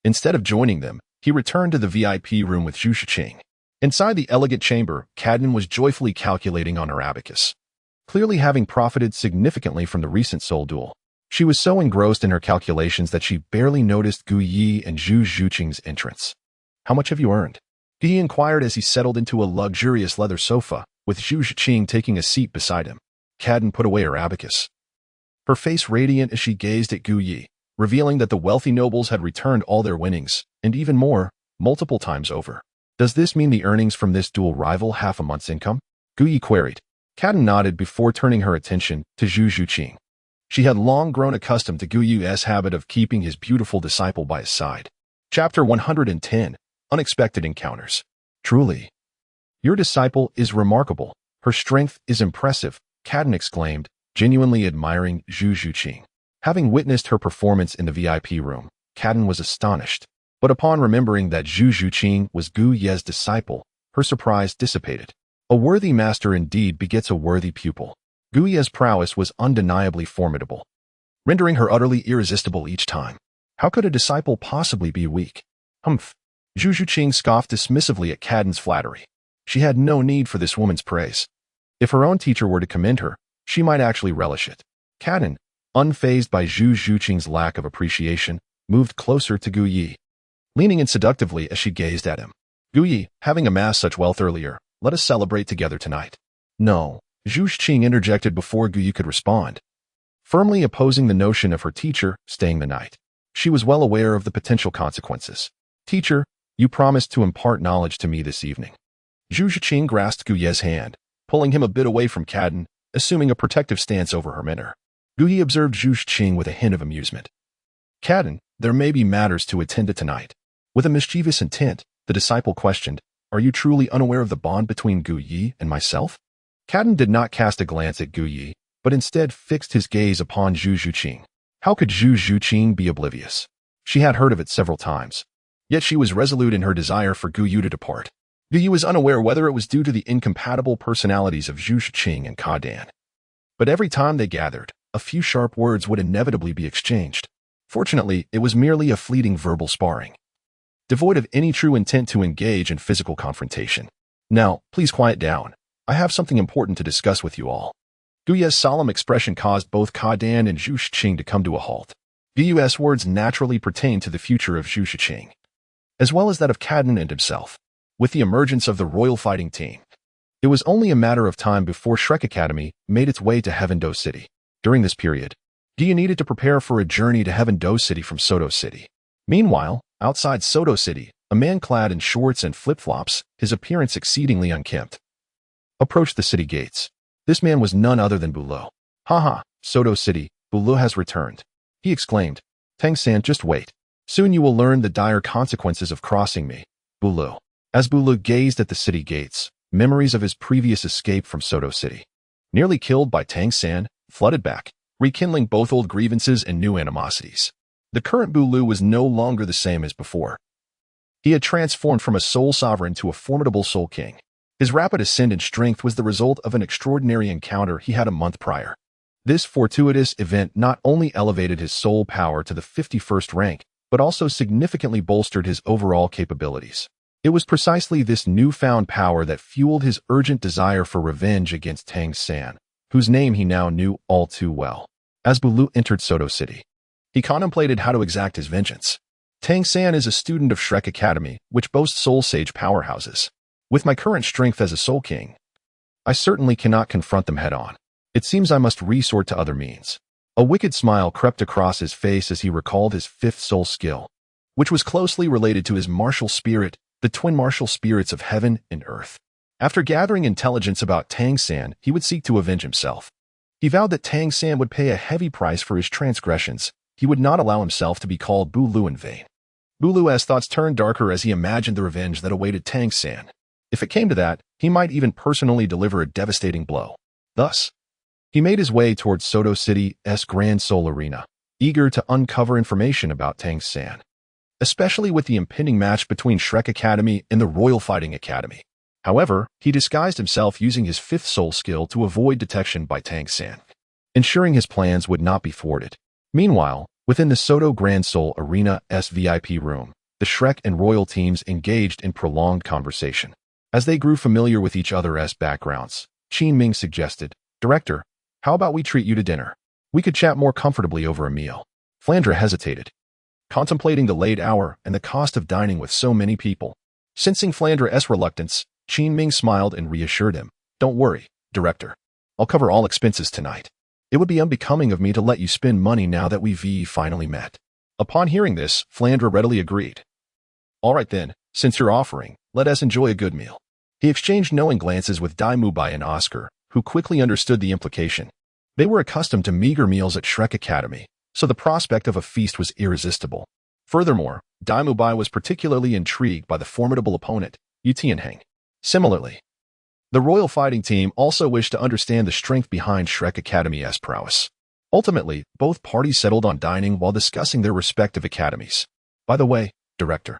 Instead of joining them, he returned to the VIP room with Zhu Zhuqing. Inside the elegant chamber, Cadnan was joyfully calculating on her abacus. Clearly having profited significantly from the recent soul duel, she was so engrossed in her calculations that she barely noticed Gu Yi and Zhu Zhuqing's entrance. How much have you earned? Gu Yi inquired as he settled into a luxurious leather sofa, with Zhu Zhuqing taking a seat beside him. Cadnan put away her abacus, her face radiant as she gazed at Gu Yi, revealing that the wealthy nobles had returned all their winnings, and even more, multiple times over. Does this mean the earnings from this duel rival half a month's income? Gu Yi queried. Cadnan nodded before turning her attention to Zhu Zhuqing. She had long grown accustomed to Gu Yi's habit of keeping his beautiful disciple by his side. Chapter 110, Unexpected Encounters. Truly, your disciple is remarkable. Her strength is impressive, Cadnan exclaimed, genuinely admiring Zhu Zhuqing. Having witnessed her performance in the VIP room, Cadnan was astonished. But upon remembering that Zhu Zhuqing was Gu Ye's disciple, her surprise dissipated. A worthy master indeed begets a worthy pupil. Gu Ye's prowess was undeniably formidable, rendering her utterly irresistible each time. How could a disciple possibly be weak? Humph. Zhu Zhuqing scoffed dismissively at Cadnan's flattery. She had no need for this woman's praise. If her own teacher were to commend her, she might actually relish it. Cadnan, unfazed by Zhu Zhuqing's lack of appreciation, moved closer to Gu Yi, leaning in seductively as she gazed at him. Gu Yi, having amassed such wealth earlier, let us celebrate together tonight. No, Zhu Zhuqing interjected before Gu Yi could respond, firmly opposing the notion of her teacher staying the night. She was well aware of the potential consequences. Teacher, you promised to impart knowledge to me this evening. Zhu Zhuqing grasped Gu Ye's hand, pulling him a bit away from Cadnan, assuming a protective stance over her mentor. Gu Yi observed Zhu Zhuqing with a hint of amusement. Cadnan, there may be matters to attend to tonight. With a mischievous intent, the disciple questioned, are you truly unaware of the bond between Gu Yi and myself? Cadnan did not cast a glance at Gu Yi, but instead fixed his gaze upon Zhu Zhuqing. How could Zhu Zhuqing be oblivious? She had heard of it several times. Yet she was resolute in her desire for Gu Yu to depart. Gu Yu was unaware whether it was due to the incompatible personalities of Zhu Zhuqing and Cadnan. But every time they gathered, a few sharp words would inevitably be exchanged. Fortunately, it was merely a fleeting verbal sparring, devoid of any true intent to engage in physical confrontation. Now, please quiet down. I have something important to discuss with you all. Gu Yu's solemn expression caused both Cadnan and Zhu Zhuqing to come to a halt. Gu Yu's words naturally pertained to the future of Zhu Zhuqing, as well as that of Cadnan and himself. with the emergence of the royal fighting team. It was only a matter of time before Shrek Academy made its way to Heaven Do City. During this period, Dia needed to prepare for a journey to Heaven Do City from Soto City. Meanwhile, outside Soto City, a man clad in shorts and flip-flops, his appearance exceedingly unkempt, approached the city gates. This man was none other than Douluo. "Haha, Soto City, Douluo has returned," he exclaimed. "Tang San, just wait. Soon you will learn the dire consequences of crossing me." Douluo. As Douluo gazed at the city gates, memories of his previous escape from Soto City, nearly killed by Tang San, flooded back, rekindling both old grievances and new animosities. The current Douluo was no longer the same as before. He had transformed from a soul sovereign to a formidable soul king. His rapid ascent in strength was the result of an extraordinary encounter he had a month prior. This fortuitous event not only elevated his soul power to the 51st rank, but also significantly bolstered his overall capabilities. It was precisely this newfound power that fueled his urgent desire for revenge against Tang San, whose name he now knew all too well. As Douluo entered Soto City, he contemplated how to exact his vengeance. Tang San is a student of Shrek Academy, which boasts Soul Sage powerhouses. With my current strength as a Soul King, I certainly cannot confront them head-on. It seems I must resort to other means. A wicked smile crept across his face as he recalled his fifth soul skill, which was closely related to his martial spirit, the twin martial spirits of heaven and earth. After gathering intelligence about Tang San, he would seek to avenge himself. He vowed that Tang San would pay a heavy price for his transgressions. He would not allow himself to be called Douluo in vain. Douluo's thoughts turned darker as he imagined the revenge that awaited Tang San. If it came to that, he might even personally deliver a devastating blow. Thus, he made his way towards Soto City's Grand Soul Arena, eager to uncover information about Tang San, especially with the impending match between Shrek Academy and the Royal Fighting Academy. However, he disguised himself using his fifth soul skill to avoid detection by Tang San, ensuring his plans would not be thwarted. Meanwhile, within the Soto Grand Soul Arena's VIP room, the Shrek and Royal teams engaged in prolonged conversation. As they grew familiar with each other's backgrounds, Qin Ming suggested, "Director, how about we treat you to dinner? We could chat more comfortably over a meal." Flandre hesitated, contemplating the late hour and the cost of dining with so many people. Sensing Flandre's reluctance, Qin Ming smiled and reassured him, "Don't worry, Director. I'll cover all expenses tonight. It would be unbecoming of me to let you spend money now that we've finally met." Upon hearing this, Flandre readily agreed. "All right then, since you're offering, let us enjoy a good meal." He exchanged knowing glances with Dai Mubai and Oscar, who quickly understood the implication. They were accustomed to meager meals at Shrek Academy, so the prospect of a feast was irresistible. Furthermore, Dai Mubai was particularly intrigued by the formidable opponent, Yu Tianheng. Similarly, the royal fighting team also wished to understand the strength behind Shrek Academy's prowess. Ultimately, both parties settled on dining while discussing their respective academies. "By the way, Director,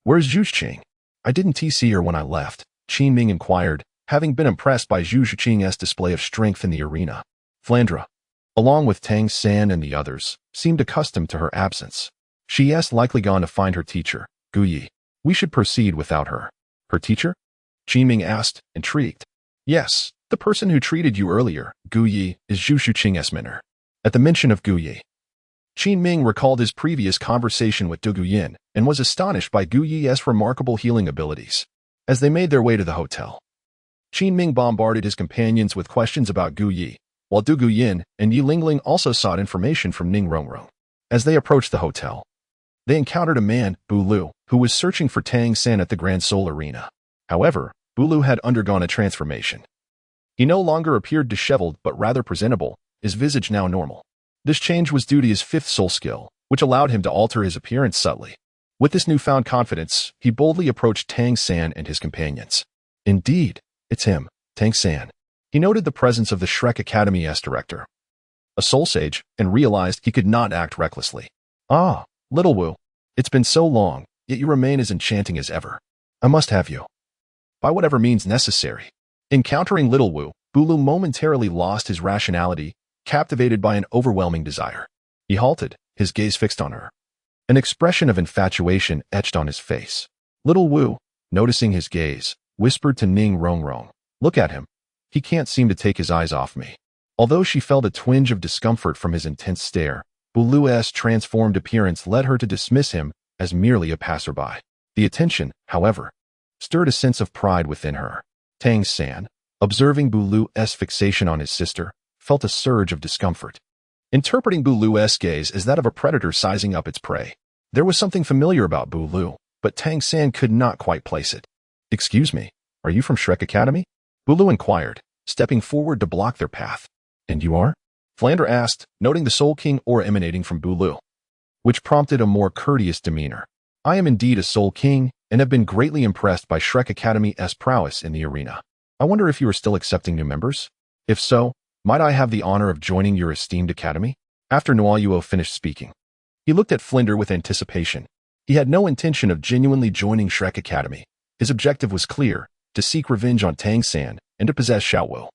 where's Zhu Zhuqing? I didn't see her when I left," Qin Ming inquired, having been impressed by Zhu Zhuqing's display of strength in the arena. Flandre, along with Tang San and the others, seemed accustomed to her absence. "She's likely gone to find her teacher, Gu Yi. We should proceed without her." "Her teacher?" Qin Ming asked, intrigued. "Yes, the person who treated you earlier, Gu Yi, is Zhu Zhuqing's mentor." At the mention of Gu Yi, Qin Ming recalled his previous conversation with Du Guyin and was astonished by Gu Yi's remarkable healing abilities. As they made their way to the hotel, Qin Ming bombarded his companions with questions about Gu Yi, while Du Guyin and Yi Lingling also sought information from Ning Rongrong. As they approached the hotel, they encountered a man, Douluo, who was searching for Tang San at the Grand Soul Arena. However, Douluo had undergone a transformation. He no longer appeared disheveled but rather presentable, his visage now normal. This change was due to his fifth soul skill, which allowed him to alter his appearance subtly. With this newfound confidence, he boldly approached Tang San and his companions. "Indeed, it's him, Tang San." He noted the presence of the Shrek Academy's director, a soul sage, and realized he could not act recklessly. "Ah, Little Wu, it's been so long, yet you remain as enchanting as ever. I must have you, by whatever means necessary." Encountering Little Wu, Douluo momentarily lost his rationality, captivated by an overwhelming desire. He halted, his gaze fixed on her. An expression of infatuation etched on his face. Little Wu, noticing his gaze, whispered to Ning Rongrong, "Look at him. He can't seem to take his eyes off me." Although she felt a twinge of discomfort from his intense stare, Douluo's transformed appearance led her to dismiss him as merely a passerby. The attention, however, stirred a sense of pride within her. Tang San, observing Douluo's fixation on his sister, felt a surge of discomfort. Interpreting Douluo's gaze as that of a predator sizing up its prey. There was something familiar about Douluo, but Tang San could not quite place it. "Excuse me, are you from Shrek Academy?" Douluo inquired, stepping forward to block their path. "And you are?" Flander asked, noting the Soul King aura emanating from Douluo, which prompted a more courteous demeanor. "I am indeed a Soul King, and have been greatly impressed by Shrek Academy's prowess in the arena. I wonder if you are still accepting new members? If so, might I have the honor of joining your esteemed academy?" After Douluo finished speaking, he looked at Flinder with anticipation. He had no intention of genuinely joining Shrek Academy. His objective was clear, to seek revenge on Tang San and to possess Xiaowu.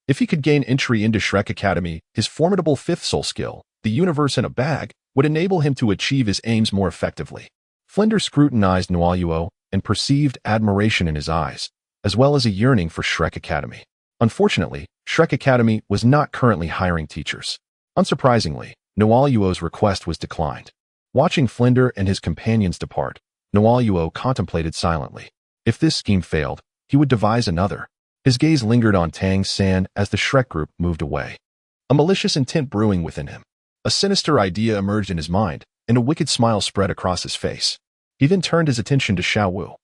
If he could gain entry into Shrek Academy, his formidable fifth soul skill, the universe in a bag, would enable him to achieve his aims more effectively. Flinder scrutinized Douluo and perceived admiration in his eyes, as well as a yearning for Shrek Academy. Unfortunately, Shrek Academy was not currently hiring teachers. Unsurprisingly, Douluo's request was declined. Watching Flinder and his companions depart, Douluo contemplated silently. If this scheme failed, he would devise another. His gaze lingered on Tang San as the Shrek group moved away. A malicious intent brewing within him. A sinister idea emerged in his mind, and a wicked smile spread across his face. He then turned his attention to Xiaowu,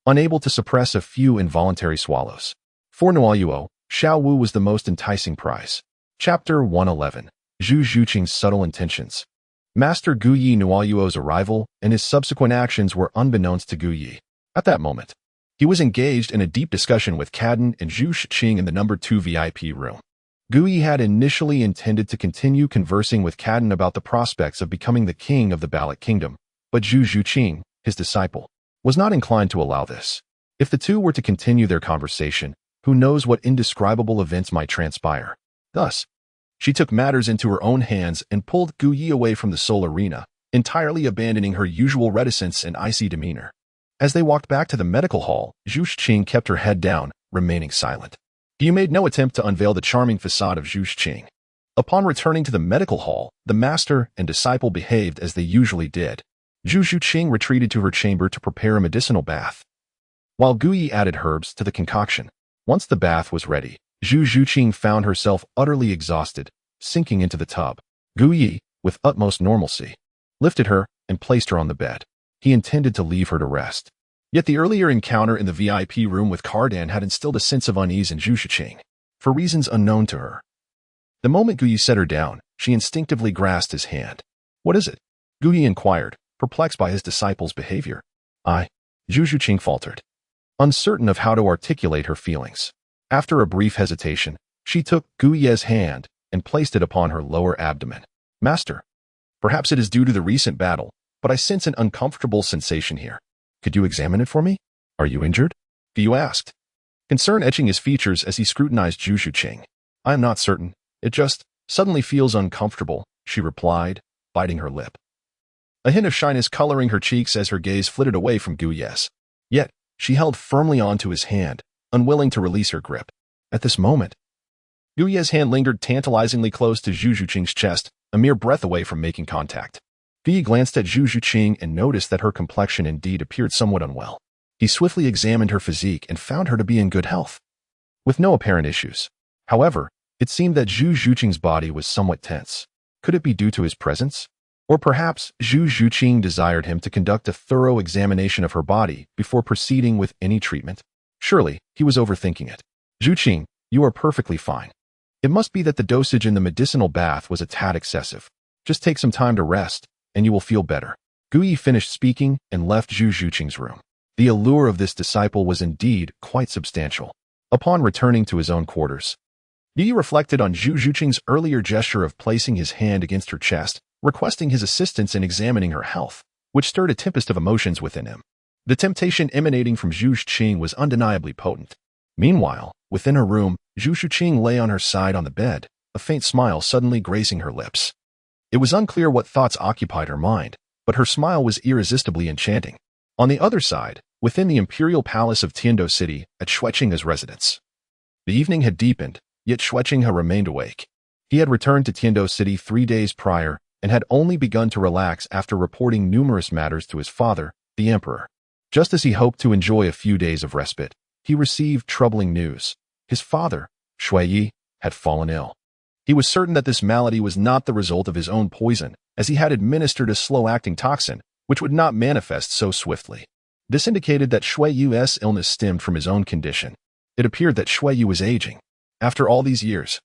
unable to suppress a few involuntary swallows. For Douluo, Xiaowu was the most enticing prize. Chapter 111. Zhu Zhuqing's subtle intentions. Master Guyi Douluo's arrival and his subsequent actions were unbeknownst to Guyi. At that moment, he was engaged in a deep discussion with Cadden and Zhu Zhuqing in the number 2 VIP room. Guyi had initially intended to continue conversing with Cadden about the prospects of becoming the king of the Ballot Kingdom, but Zhu Zhuqing, his disciple, was not inclined to allow this. If the two were to continue their conversation, who knows what indescribable events might transpire. Thus, she took matters into her own hands and pulled Guyi away from the soul arena, entirely abandoning her usual reticence and icy demeanor. As they walked back to the medical hall, Zhu Zhuqing kept her head down, remaining silent. He made no attempt to unveil the charming facade of Zhu Zhuqing. Upon returning to the medical hall, the master and disciple behaved as they usually did. Zhu Zhuqing retreated to her chamber to prepare a medicinal bath, while Guyi added herbs to the concoction. Once the bath was ready, Zhu Zhuqing found herself utterly exhausted, sinking into the tub. Guyi, with utmost normalcy, lifted her and placed her on the bed. He intended to leave her to rest. Yet the earlier encounter in the VIP room with Cardan had instilled a sense of unease in Zhu Zhuqing, for reasons unknown to her. The moment Guyi set her down, she instinctively grasped his hand. "What is it?" Guyi inquired, perplexed by his disciple's behavior. Zhu Zhuqing faltered, uncertain of how to articulate her feelings. After a brief hesitation, she took Guyi's hand and placed it upon her lower abdomen. "Master, perhaps it is due to the recent battle, but I sense an uncomfortable sensation here. Could you examine it for me? Are you injured?" Guyi asked, concern etching his features as he scrutinized Zhu Zhuqing. "I am not certain. It just suddenly feels uncomfortable," she replied, biting her lip. A hint of shyness coloring her cheeks as her gaze flitted away from Guyi's. Yet, she held firmly onto his hand, unwilling to release her grip. At this moment, Guyi's hand lingered tantalizingly close to Zhu Zhuqing's chest, a mere breath away from making contact. Guyi glanced at Zhu Zhuqing and noticed that her complexion indeed appeared somewhat unwell. He swiftly examined her physique and found her to be in good health, with no apparent issues. However, it seemed that Zhu Zhuqing's body was somewhat tense. Could it be due to his presence? Or perhaps Zhu Zhuqing desired him to conduct a thorough examination of her body before proceeding with any treatment? Surely, he was overthinking it. "Zhuqing, you are perfectly fine. It must be that the dosage in the medicinal bath was a tad excessive. Just take some time to rest, and you will feel better." Guyi finished speaking and left Zhu Zhuqing's room. The allure of this disciple was indeed quite substantial. Upon returning to his own quarters, Guyi reflected on Zhu Zhuqing's earlier gesture of placing his hand against her chest, requesting his assistance in examining her health, which stirred a tempest of emotions within him. The temptation emanating from Zhu Zhuqing was undeniably potent. Meanwhile, within her room, Zhu Zhuqing lay on her side on the bed, a faint smile suddenly gracing her lips. It was unclear what thoughts occupied her mind, but her smile was irresistibly enchanting. On the other side, within the imperial palace of Tiando City, at Xueqing's residence, the evening had deepened, yet Xueqing had remained awake. He had returned to Tiando City 3 days prior and had only begun to relax after reporting numerous matters to his father, the emperor. Just as he hoped to enjoy a few days of respite, he received troubling news. His father, Shui Yi, had fallen ill. He was certain that this malady was not the result of his own poison, as he had administered a slow-acting toxin, which would not manifest so swiftly. This indicated that Shui Yu's illness stemmed from his own condition. It appeared that Shui Yu was aging. After all these years,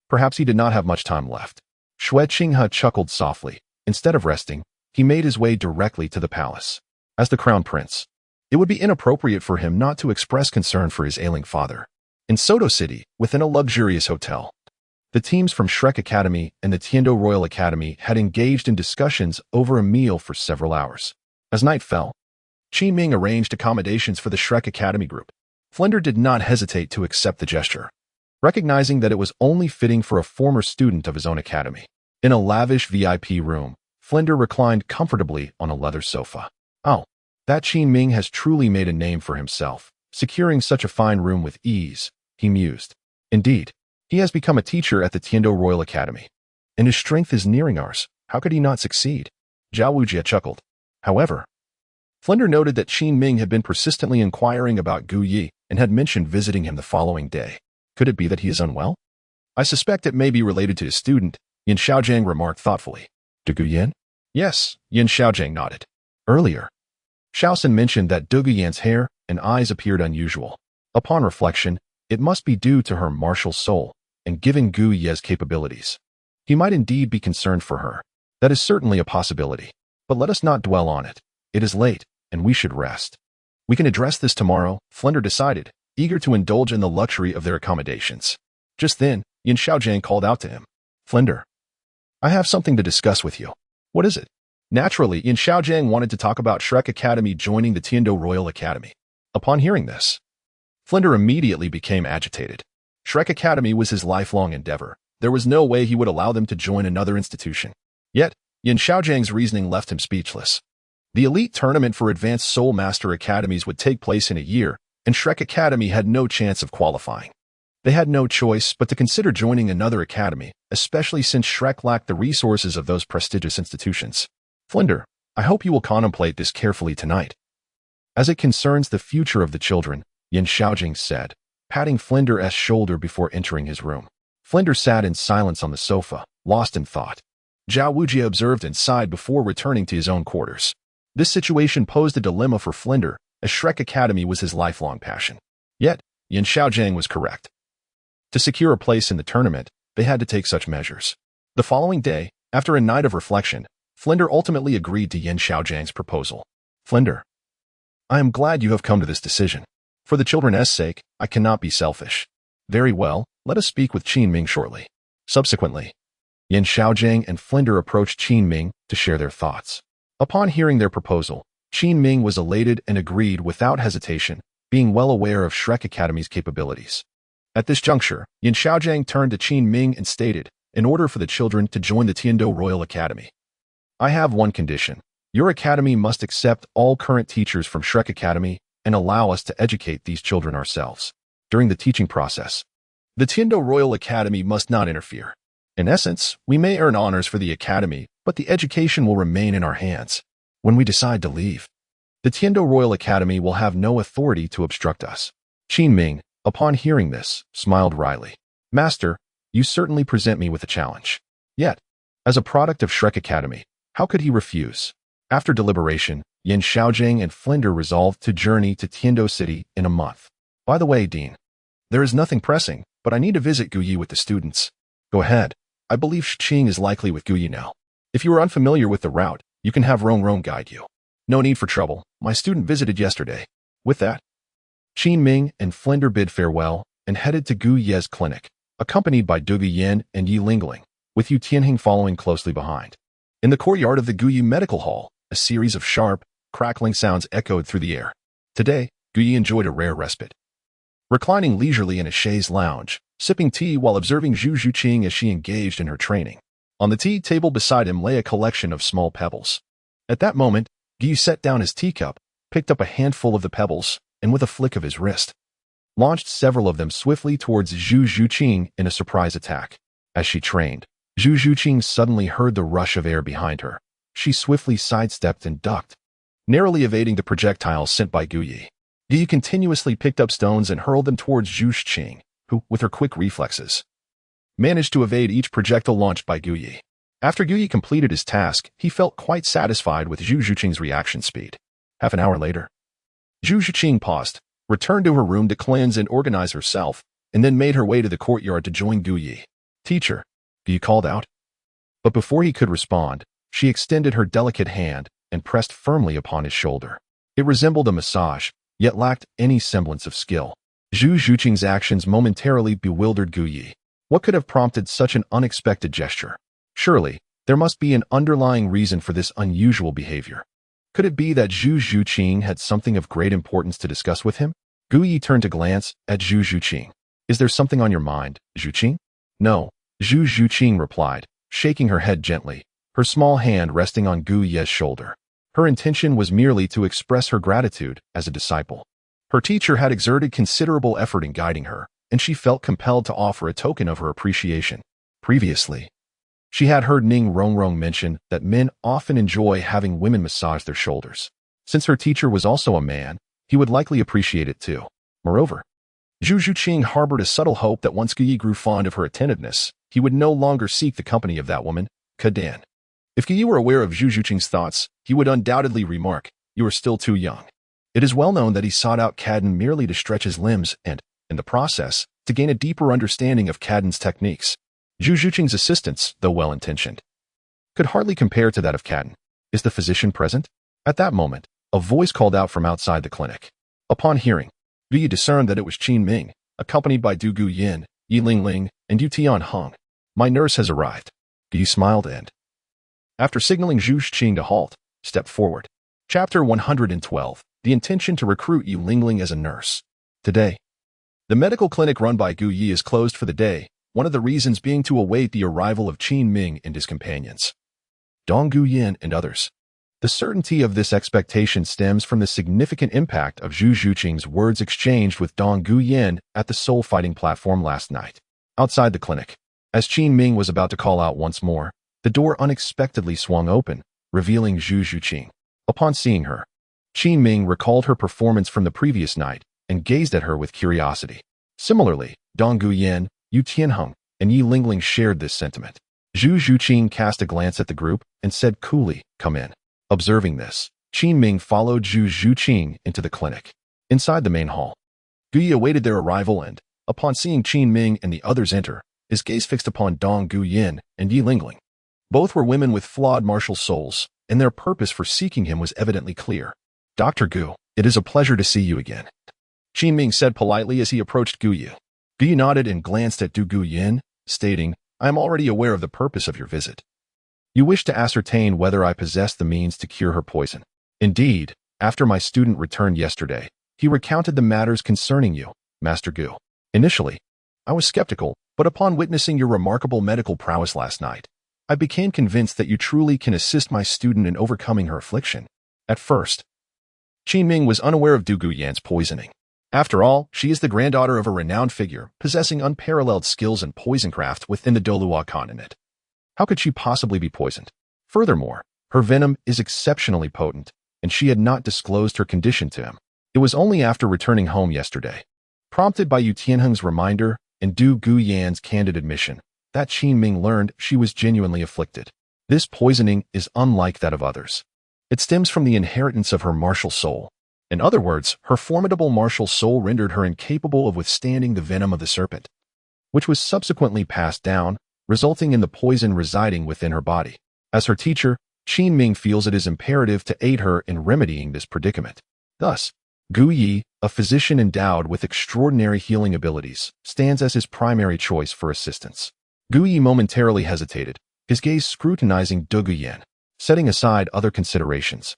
perhaps he did not have much time left. Shui Qinghe chuckled softly. Instead of resting, he made his way directly to the palace. As the crown prince, it would be inappropriate for him not to express concern for his ailing father. In Soto City, within a luxurious hotel, the teams from Shrek Academy and the Tiando Royal Academy had engaged in discussions over a meal for several hours. As night fell, Qin Ming arranged accommodations for the Shrek Academy group. Flinder did not hesitate to accept the gesture, recognizing that it was only fitting for a former student of his own academy. In a lavish VIP room, Flinder reclined comfortably on a leather sofa. Oh, that Qin Ming has truly made a name for himself, securing such a fine room with ease, he mused. Indeed, he has become a teacher at the Tiando Royal Academy, and his strength is nearing ours. How could he not succeed? Zhao Wujie chuckled. However, Flinder noted that Qin Ming had been persistently inquiring about Gu Yi and had mentioned visiting him the following day. Could it be that he is unwell? I suspect it may be related to his student, Yin Xiaojiang remarked thoughtfully. To Gu Yan? Yes, Yin Xiaojiang nodded. Earlier, Xiaosan mentioned that Gu Yan's hair and eyes appeared unusual. Upon reflection, it must be due to her martial soul, and given Gu Ye's capabilities, he might indeed be concerned for her. That is certainly a possibility. But let us not dwell on it. It is late, and we should rest. We can address this tomorrow, Flinder decided, eager to indulge in the luxury of their accommodations. Just then, Yin Xiaojiang called out to him. Flinder, I have something to discuss with you. What is it? Naturally, Yin Xiaojiang wanted to talk about Shrek Academy joining the Tiando Royal Academy. Upon hearing this, Flinder immediately became agitated. Shrek Academy was his lifelong endeavor. There was no way he would allow them to join another institution. Yet, Yin Xiaojiang's reasoning left him speechless. The elite tournament for advanced Soul Master Academies would take place in a year, and Shrek Academy had no chance of qualifying. They had no choice but to consider joining another academy, especially since Shrek lacked the resources of those prestigious institutions. Flinder, I hope you will contemplate this carefully tonight. As it concerns the future of the children, Yin Xiaojing said, patting Flinder's shoulder before entering his room. Flinder sat in silence on the sofa, lost in thought. Zhao Wujie observed and sighed before returning to his own quarters. This situation posed a dilemma for Flinder, as Shrek Academy was his lifelong passion. Yet, Yin Xiaojiang was correct. To secure a place in the tournament, they had to take such measures. The following day, after a night of reflection, Flinder ultimately agreed to Yin Xiaojiang's proposal. Flinder, I am glad you have come to this decision. For the children's sake, I cannot be selfish. Very well, let us speak with Qin Ming shortly. Subsequently, Yin Xiaojiang and Flinder approached Qin Ming to share their thoughts. Upon hearing their proposal, Qin Ming was elated and agreed without hesitation, being well aware of Shrek Academy's capabilities. At this juncture, Yin Xiaojiang turned to Qin Ming and stated, in order for the children to join the Tiando Royal Academy, I have one condition. Your academy must accept all current teachers from Shrek Academy and allow us to educate these children ourselves. During the teaching process, the Tiando Royal Academy must not interfere. In essence, we may earn honors for the academy, but the education will remain in our hands. When we decide to leave, the Tiando Royal Academy will have no authority to obstruct us. Qin Ming, upon hearing this, smiled wryly. Master, you certainly present me with a challenge. Yet, as a product of Shrek Academy, how could he refuse? After deliberation, Yin Xiaojiang and Flinder resolved to journey to Tiando City in a month. By the way, Dean, there is nothing pressing, but I need to visit Gu Yi with the students. Go ahead. I believe Shqing is likely with Gu Yi now. If you are unfamiliar with the route, you can have Rong guide you. No need for trouble. My student visited yesterday. With that, Qin Ming and Flinder bid farewell and headed to Gu Ye's clinic, accompanied by Gu Yan and Yi Lingling, with Yu Tianhing following closely behind. In the courtyard of the Gu Yi Medical Hall, a series of sharp, crackling sounds echoed through the air. Today, Gu Yi enjoyed a rare respite. Reclining leisurely in a chaise lounge, sipping tea while observing Zhu Zhuqing as she engaged in her training. On the tea table beside him lay a collection of small pebbles. At that moment, Gu Yi set down his teacup, picked up a handful of the pebbles, and with a flick of his wrist, launched several of them swiftly towards Zhu Zhuqing in a surprise attack. As she trained, Zhu Zhuqing suddenly heard the rush of air behind her. She swiftly sidestepped and ducked. narrowly evading the projectiles sent by Gu Yi. Gu Yi continuously picked up stones and hurled them towards Zhu Zhuqing, who, with her quick reflexes, managed to evade each projectile launched by Gu Yi. After Gu Yi completed his task, he felt quite satisfied with Zhu Zhuqing's reaction speed. Half an hour later, Zhu Zhuqing paused, returned to her room to cleanse and organize herself, and then made her way to the courtyard to join Gu Yi. "Teacher," Gu Yi called out. But before he could respond, she extended her delicate hand and pressed firmly upon his shoulder. It resembled a massage, yet lacked any semblance of skill. Zhu Zhuqing's actions momentarily bewildered Gu Yi. What could have prompted such an unexpected gesture? Surely, there must be an underlying reason for this unusual behavior. Could it be that Zhu Zhuqing had something of great importance to discuss with him? Gu Yi turned to glance at Zhu Zhuqing. "Is there something on your mind, Zhuqing?" "No," Zhu Zhuqing replied, shaking her head gently, her small hand resting on Gu Yi's shoulder. Her intention was merely to express her gratitude as a disciple. Her teacher had exerted considerable effort in guiding her, and she felt compelled to offer a token of her appreciation. Previously, she had heard Ning Rongrong mention that men often enjoy having women massage their shoulders. Since her teacher was also a man, he would likely appreciate it too. Moreover, Zhu Zhuqing harbored a subtle hope that once Gu Yi grew fond of her attentiveness, he would no longer seek the company of that woman, Kadan. If Gu Yi were aware of Zhu Zhuqing's thoughts, he would undoubtedly remark, "You are still too young." It is well known that he sought out Kadan merely to stretch his limbs and, in the process, to gain a deeper understanding of Kadan's techniques. Zhu Zhuqing's assistance, though well-intentioned, could hardly compare to that of Kadan. "Is the physician present?" At that moment, a voice called out from outside the clinic. Upon hearing, Gu Yi discerned that it was Qin Ming, accompanied by Du Gu Yin, Yi Lingling, and Yu Tian Heng. "My nurse has arrived." Gu Yi smiled and, after signaling Zhu Zhuqing to halt, stepped forward. Chapter 112. The intention to recruit Yi Lingling as a nurse. Today, the medical clinic run by Gu Yi is closed for the day, one of the reasons being to await the arrival of Qin Ming and his companions, Dong Gu Yin and others. The certainty of this expectation stems from the significant impact of Zhu Zhuqing's words exchanged with Dong Gu Yin at the soul fighting platform last night. Outside the clinic, as Qin Ming was about to call out once more, the door unexpectedly swung open, revealing Zhu Zhuqing. Upon seeing her, Qin Ming recalled her performance from the previous night and gazed at her with curiosity. Similarly, Dong Gu Yin, Yu Tianheng, and Yi Lingling shared this sentiment. Zhu Zhuqing cast a glance at the group and said coolly, "Come in." Observing this, Qin Ming followed Zhu Zhuqing into the clinic. Inside the main hall, Gu Yi awaited their arrival and, upon seeing Qin Ming and the others enter, his gaze fixed upon Dong Gu Yin and Yi Lingling. Both were women with flawed martial souls, and their purpose for seeking him was evidently clear. "Dr. Gu, it is a pleasure to see you again," Qin Ming said politely as he approached Gu Yi. Gu Yi nodded and glanced at Du Gu Yin, stating, "I am already aware of the purpose of your visit. You wish to ascertain whether I possess the means to cure her poison. Indeed, after my student returned yesterday, he recounted the matters concerning you, Master Gu. Initially, I was skeptical, but upon witnessing your remarkable medical prowess last night, I became convinced that you truly can assist my student in overcoming her affliction." At first, Qin Ming was unaware of Du Gu Yan's poisoning. After all, she is the granddaughter of a renowned figure, possessing unparalleled skills in poisoncraft within the Douluo continent. How could she possibly be poisoned? Furthermore, her venom is exceptionally potent, and she had not disclosed her condition to him. It was only after returning home yesterday, prompted by Yu Tianheng's reminder and Du Gu Yan's candid admission, that Qin Ming learned she was genuinely afflicted. This poisoning is unlike that of others. It stems from the inheritance of her martial soul. In other words, her formidable martial soul rendered her incapable of withstanding the venom of the serpent, which was subsequently passed down, resulting in the poison residing within her body. As her teacher, Qin Ming feels it is imperative to aid her in remedying this predicament. Thus, Gu Yi, a physician endowed with extraordinary healing abilities, stands as his primary choice for assistance. Gu Yi momentarily hesitated, his gaze scrutinizing Du Gu Yan, setting aside other considerations.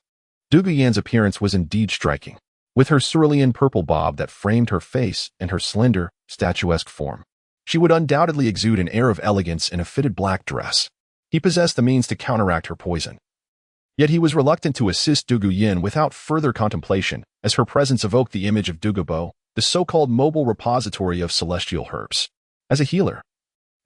Du Gu Yan's appearance was indeed striking, with her cerulean purple bob that framed her face and her slender, statuesque form. She would undoubtedly exude an air of elegance in a fitted black dress. He possessed the means to counteract her poison. Yet he was reluctant to assist Du Gu Yin without further contemplation, as her presence evoked the image of Dugabo, the so-called mobile repository of celestial herbs. As a healer,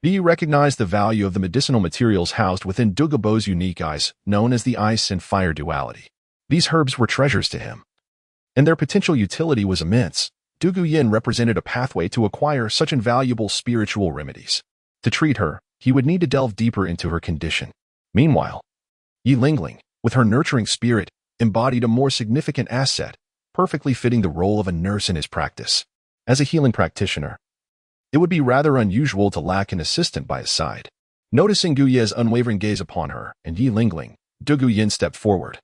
Yi recognized the value of the medicinal materials housed within Dugabo's unique eyes, known as the ice and fire duality. These herbs were treasures to him, and their potential utility was immense. Du Guyan represented a pathway to acquire such invaluable spiritual remedies. To treat her, he would need to delve deeper into her condition. Meanwhile, Yi Lingling, with her nurturing spirit, embodied a more significant asset, perfectly fitting the role of a nurse in his practice. As a healing practitioner, it would be rather unusual to lack an assistant by his side. Noticing Gu Ye's unwavering gaze upon her and Yi Lingling, Du Guyan stepped forward,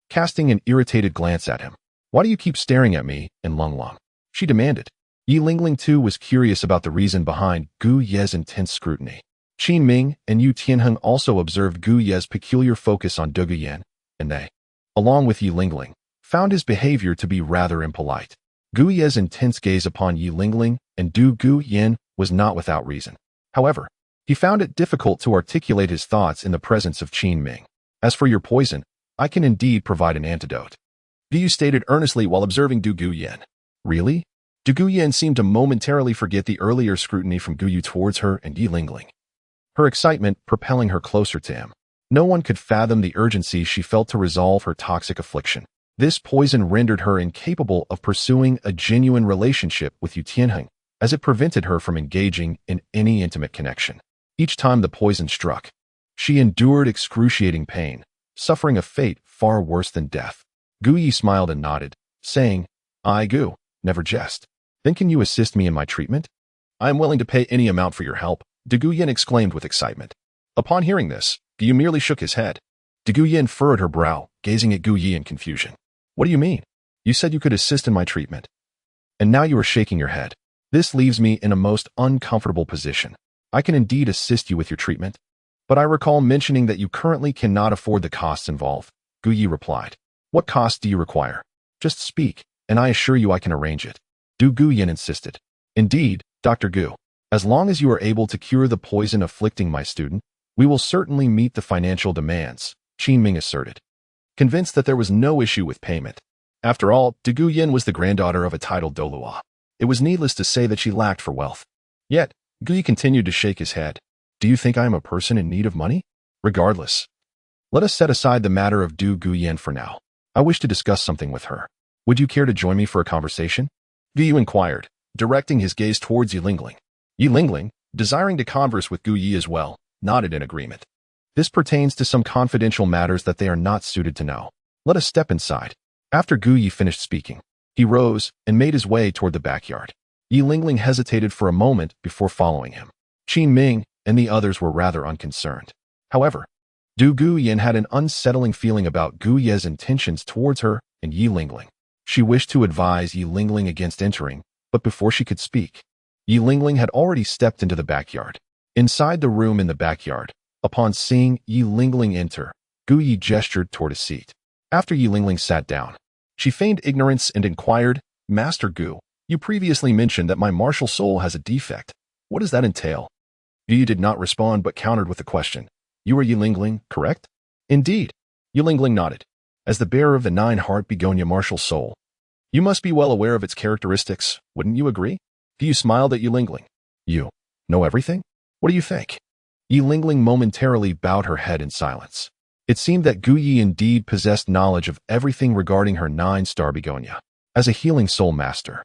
casting an irritated glance at him. "Why do you keep staring at me, in Lung Lung?" she demanded. Yi Lingling too was curious about the reason behind Gu Ye's intense scrutiny. Qin Ming and Yu Tianheng also observed Gu Ye's peculiar focus on Du Guyan, and they, along with Yi Lingling, found his behavior to be rather impolite. Gu Ye's intense gaze upon Yi Lingling and Du Guyan was not without reason. However, he found it difficult to articulate his thoughts in the presence of Qin Ming. "As for your poison, I can indeed provide an antidote," Gu stated earnestly while observing Du Guyan. "Really?" Du Guyan seemed to momentarily forget the earlier scrutiny from Gu Yu towards her and Yi Lingling, her excitement propelling her closer to him. No one could fathom the urgency she felt to resolve her toxic affliction. This poison rendered her incapable of pursuing a genuine relationship with Yu Tianheng, as it prevented her from engaging in any intimate connection. Each time the poison struck, she endured excruciating pain, suffering a fate far worse than death. Gu Yi smiled and nodded, saying, "I, Gu, never jest. Then can you assist me in my treatment?" "I am willing to pay any amount for your help," Du Guyan exclaimed with excitement. Upon hearing this, Gu Yu merely shook his head. Du Guyan furrowed her brow, gazing at Gu Yi in confusion. "What do you mean? You said you could assist in my treatment, and now you are shaking your head. This leaves me in a most uncomfortable position. I can indeed assist you with your treatment, but I recall mentioning that you currently cannot afford the costs involved," Gu Yi replied. "What costs do you require? Just speak, and I assure you I can arrange it," Du Guyan insisted. "Indeed, Dr. Gu, as long as you are able to cure the poison afflicting my student, we will certainly meet the financial demands," Qin Ming asserted, convinced that there was no issue with payment. After all, Du Guyan was the granddaughter of a titled Douluo. It was needless to say that she lacked for wealth. Yet, Gu Yi continued to shake his head. "Do you think I am a person in need of money? Regardless, let us set aside the matter of Du Guyan for now. I wish to discuss something with her. Would you care to join me for a conversation?" Gu Yi inquired, directing his gaze towards Yi Lingling. Yi Lingling, desiring to converse with Gu Yi as well, nodded in agreement. "This pertains to some confidential matters that they are not suited to know. Let us step inside." After Gu Yi finished speaking, he rose and made his way toward the backyard. Yi Lingling hesitated for a moment before following him. Qin Ming and the others were rather unconcerned. However, Du Guyan had an unsettling feeling about Gu Ye's intentions towards her and Yi Lingling. She wished to advise Yi Lingling against entering, but before she could speak, Yi Lingling had already stepped into the backyard. Inside the room in the backyard, upon seeing Yi Lingling enter, Gu Yi gestured toward a seat. After Yi Lingling sat down, she feigned ignorance and inquired, "Master Gu, you previously mentioned that my martial soul has a defect. What does that entail?" Gu Yi did not respond but countered with a question. "You are Yi Lingling, correct?" "Indeed." Yi Lingling nodded. "As the bearer of the 9-heart begonia martial soul, you must be well aware of its characteristics, wouldn't you agree?" Gu Yi smiled at Yi Lingling. "You know everything? What do you think?" Yi Lingling momentarily bowed her head in silence. It seemed that Gu Yi indeed possessed knowledge of everything regarding her 9-star begonia. As a healing soul master,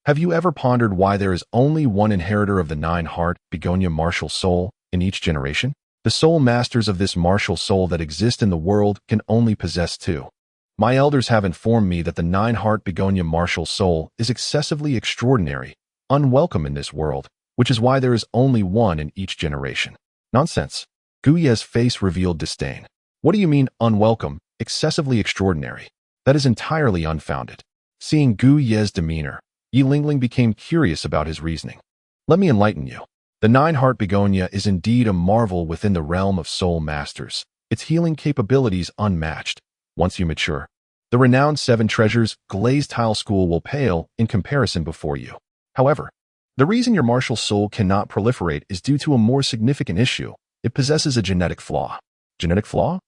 have you ever pondered why there is only one inheritor of the 9-heart begonia martial soul in each generation? The soul masters of this martial soul that exist in the world can only possess 2. My elders have informed me that the 9-heart begonia martial soul is excessively extraordinary, unwelcome in this world, which is why there is only one in each generation. Nonsense. Gu Ye's face revealed disdain. What do you mean, unwelcome, excessively extraordinary? That is entirely unfounded. Seeing Gu Ye's demeanor, Yi Lingling became curious about his reasoning. Let me enlighten you. The 9-heart begonia is indeed a marvel within the realm of soul masters, its healing capabilities unmatched. Once you mature, the renowned 7 treasures glazed tile school will pale in comparison before you. However, the reason your martial soul cannot proliferate is due to a more significant issue. It possesses a genetic flaw. Genetic flaw?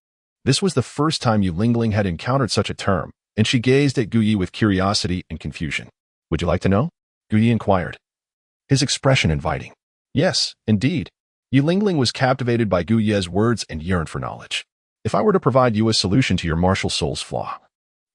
This was the first time Yi Lingling had encountered such a term, and she gazed at Gu Yi with curiosity and confusion. Would you like to know? Gu Yi inquired, his expression inviting. Yes, indeed. Yi Lingling was captivated by Gu Ye's words and yearned for knowledge. If I were to provide you a solution to your martial soul's flaw,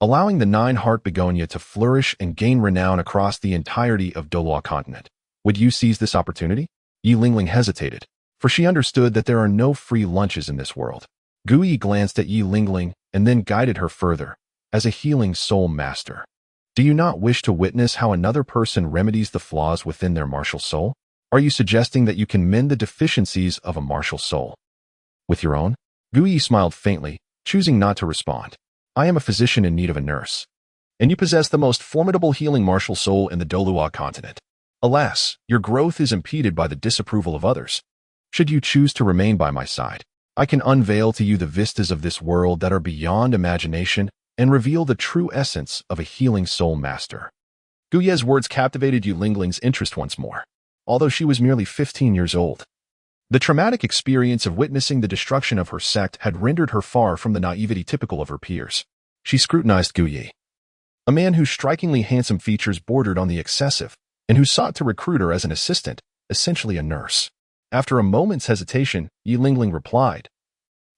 allowing the nine-heart begonia to flourish and gain renown across the entirety of Douluo continent. Would you seize this opportunity? Yi Lingling hesitated, for she understood that there are no free lunches in this world. Gu Yi glanced at Yi Lingling and then guided her further, as a healing soul master. Do you not wish to witness how another person remedies the flaws within their martial soul? Are you suggesting that you can mend the deficiencies of a martial soul with your own? Gu Yi smiled faintly, choosing not to respond. I am a physician in need of a nurse, and you possess the most formidable healing martial soul in the Douluo continent. Alas, your growth is impeded by the disapproval of others. Should you choose to remain by my side, I can unveil to you the vistas of this world that are beyond imagination and reveal the true essence of a healing soul master. Gu Ye's words captivated Yi Lingling's interest once more, although she was merely 15 years old. The traumatic experience of witnessing the destruction of her sect had rendered her far from the naivety typical of her peers. She scrutinized Gu Yi, a man whose strikingly handsome features bordered on the excessive, and who sought to recruit her as an assistant, essentially a nurse. After a moment's hesitation, Yi Lingling replied,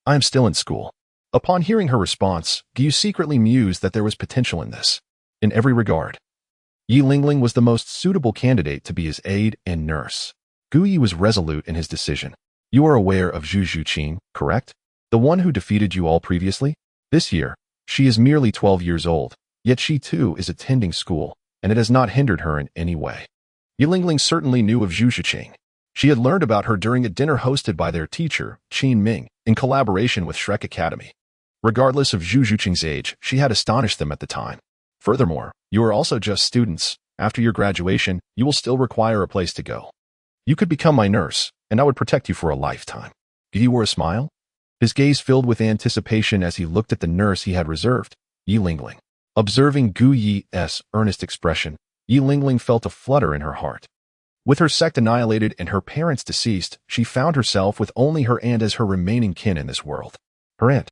I am still in school. Upon hearing her response, Gu secretly mused that there was potential in this. In every regard, Yi Lingling was the most suitable candidate to be his aide and nurse. Gu Yi was resolute in his decision. You are aware of Zhu Zhuqing, correct? The one who defeated you all previously? This year, she is merely 12 years old, yet she too is attending school, and it has not hindered her in any way. Yi Lingling certainly knew of Zhu Zhuqing. She had learned about her during a dinner hosted by their teacher, Qin Ming, in collaboration with Shrek Academy. Regardless of Zhu Zhuqing's age, she had astonished them at the time. Furthermore, you are also just students. After your graduation, you will still require a place to go. You could become my nurse, and I would protect you for a lifetime. He wore a smile, his gaze filled with anticipation as he looked at the nurse he had reserved, Yi Lingling. Observing Gu Yi's earnest expression, Yi Lingling felt a flutter in her heart. With her sect annihilated and her parents deceased, she found herself with only her aunt as her remaining kin in this world. Her aunt,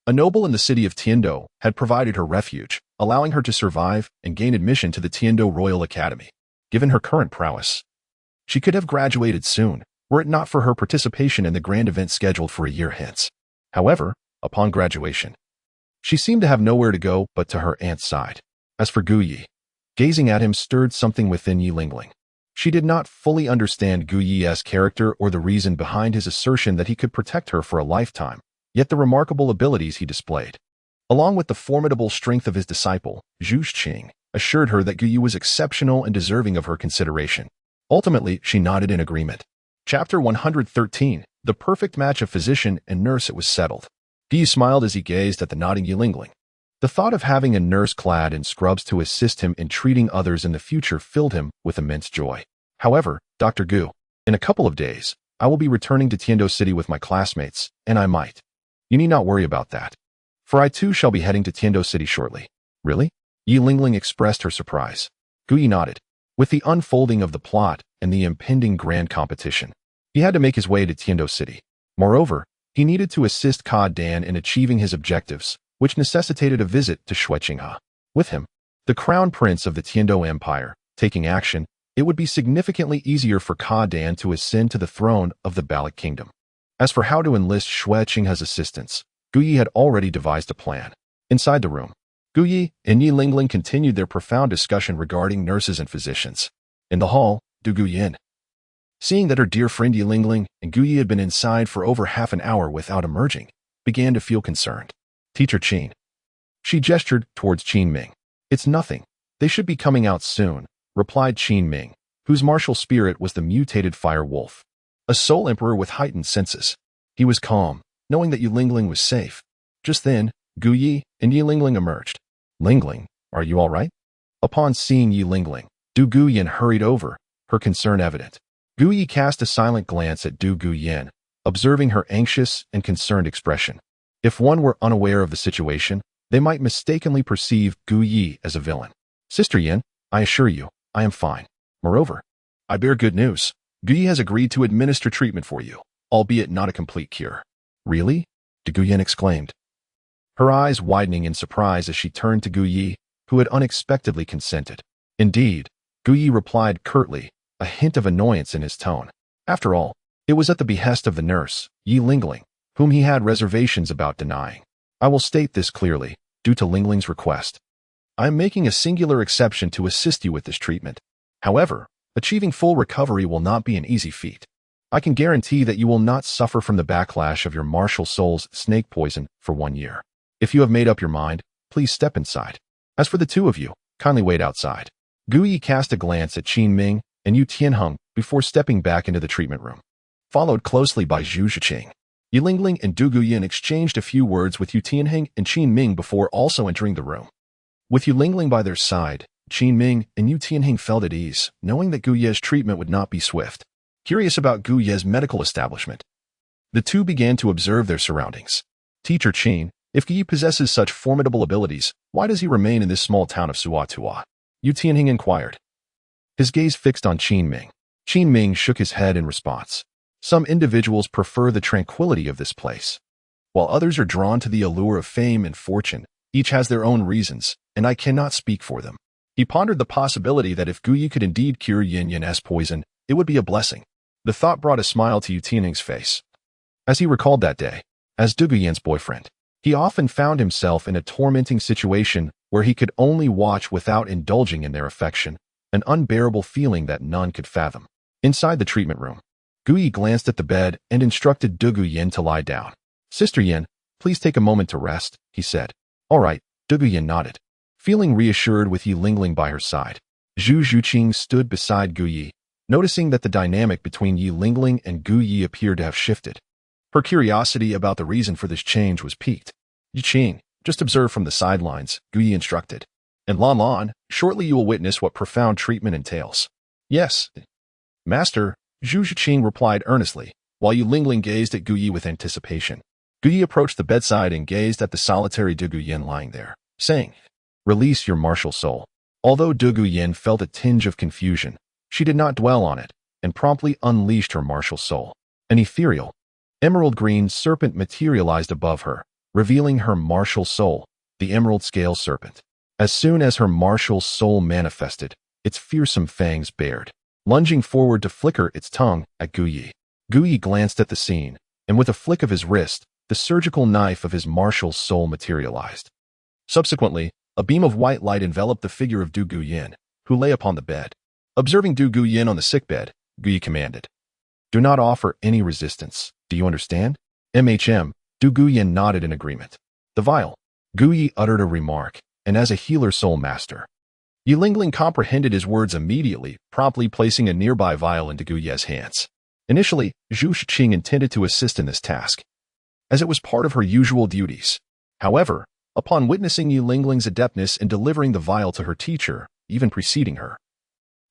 a noble in the city of Tiando, had provided her refuge, allowing her to survive and gain admission to the Tiando Royal Academy. Given her current prowess, she could have graduated soon, were it not for her participation in the grand event scheduled for a year hence. However, upon graduation, she seemed to have nowhere to go but to her aunt's side. As for Gu Yi, gazing at him stirred something within Yi Lingling. She did not fully understand Gu Yi's character or the reason behind his assertion that he could protect her for a lifetime, yet the remarkable abilities he displayed, along with the formidable strength of his disciple, Zhu Zhuqing, assured her that Gu Yi was exceptional and deserving of her consideration. Ultimately, she nodded in agreement. Chapter 113, The Perfect Match of Physician and Nurse. It was settled. Gu Yi smiled as he gazed at the nodding Yi Lingling. The thought of having a nurse clad in scrubs to assist him in treating others in the future filled him with immense joy. However, Dr. Gu, in a couple of days, I will be returning to Tiando City with my classmates, and I might. You need not worry about that, for I too shall be heading to Tiando City shortly. Really? Yi Lingling expressed her surprise. Gu Yi nodded. With the unfolding of the plot and the impending grand competition, he had to make his way to Tiando City. Moreover, he needed to assist Ka Dan in achieving his objectives, which necessitated a visit to Shueqinghe. With him, the crown prince of the Tiando Empire, taking action, it would be significantly easier for Ka Dan to ascend to the throne of the Balik Kingdom. As for how to enlist Shueqinghe's assistance, Gu Yi had already devised a plan. Inside the room, Gu Yi and Yi Lingling continued their profound discussion regarding nurses and physicians. In the hall, Du Guyin, seeing that her dear friend Yi Lingling and Gu Yi had been inside for over half an hour without emerging, began to feel concerned. Teacher Qin. She gestured towards Qin Ming. It's nothing. They should be coming out soon, replied Qin Ming, whose martial spirit was the mutated fire wolf, a soul emperor with heightened senses. He was calm, knowing that Yi Lingling was safe. Just then, Gu Yi and Yi Lingling emerged. Lingling, are you all right? Upon seeing Yi Lingling, Du Guyin hurried over, her concern evident. Gu Yi cast a silent glance at Du Guyin, observing her anxious and concerned expression. If one were unaware of the situation, they might mistakenly perceive Gu Yi as a villain. Sister Yin, I assure you, I am fine. Moreover, I bear good news. Gu Yi has agreed to administer treatment for you, albeit not a complete cure. Really? Du Guyin exclaimed, her eyes widening in surprise as she turned to Gu Yi, who had unexpectedly consented. Indeed, Gu Yi replied curtly, a hint of annoyance in his tone. After all, it was at the behest of the nurse, Yi Lingling, whom he had reservations about denying. I will state this clearly. due to Lingling's request. I am making a singular exception to assist you with this treatment. However, achieving full recovery will not be an easy feat. I can guarantee that you will not suffer from the backlash of your martial soul's snake poison for 1 year. If you have made up your mind, please step inside. As for the two of you, kindly wait outside. Gu Yi cast a glance at Qin Ming and Yu Tianheng before stepping back into the treatment room, followed closely by Zhu Zhuqing. Yi Lingling and Du Guyan exchanged a few words with Yu Tianheng and Qin Ming before also entering the room. With Yu Lingling by their side, Qin Ming and Yu Tianheng felt at ease, knowing that Gu Ye's treatment would not be swift. Curious about Gu Ye's medical establishment, the two began to observe their surroundings. Teacher Qin, if Gu Yi possesses such formidable abilities, why does he remain in this small town of Suatua? Yu Tianheng inquired, his gaze fixed on Qin Ming. Qin Ming shook his head in response. Some individuals prefer the tranquility of this place, while others are drawn to the allure of fame and fortune. Each has their own reasons, and I cannot speak for them. He pondered the possibility that if Gu Yi could indeed cure Yin Yin's poison, it would be a blessing. The thought brought a smile to Yu Tianheng's face. As he recalled that day, as Du Guyan's boyfriend, he often found himself in a tormenting situation where he could only watch without indulging in their affection, an unbearable feeling that none could fathom. Inside the treatment room, Gu Yi glanced at the bed and instructed Du Guyan to lie down. Sister Yin, please take a moment to rest, he said. All right, Du Guyan nodded, feeling reassured with Yi Lingling by her side. Zhu Zhuqing stood beside Gu Yi, noticing that the dynamic between Yi Lingling and Gu Yi appeared to have shifted. Her curiosity about the reason for this change was piqued. Yi Qing, just observe from the sidelines, Gu Yi instructed. And Lan Lan, shortly you will witness what profound treatment entails. Yes, Master, Zhu Zhuqing replied earnestly, while Yi Lingling gazed at Gu Yi with anticipation. Gu Yi approached the bedside and gazed at the solitary Du Guyan lying there, saying, Release your martial soul. Although Du Guyan felt a tinge of confusion, she did not dwell on it, and promptly unleashed her martial soul. An ethereal, emerald-green serpent materialized above her, revealing her martial soul, the emerald scale serpent. As soon as her martial soul manifested, its fearsome fangs bared, lunging forward to flicker its tongue at Gu Yi. Gu Yi glanced at the scene, and with a flick of his wrist, the surgical knife of his martial soul materialized. Subsequently, a beam of white light enveloped the figure of Du Guyan, who lay upon the bed. Observing Du Guyan on the sickbed, Gu Yi commanded, Do not offer any resistance. Do you understand? MHM, Du Guyan nodded in agreement. The vial. Gu Yi uttered a remark, and as a healer soul master, Yi Lingling comprehended his words immediately, promptly placing a nearby vial into Gu Ye's hands. Initially, Zhu Zhuqing intended to assist in this task, as it was part of her usual duties. However, upon witnessing Yi Lingling's adeptness in delivering the vial to her teacher, even preceding her,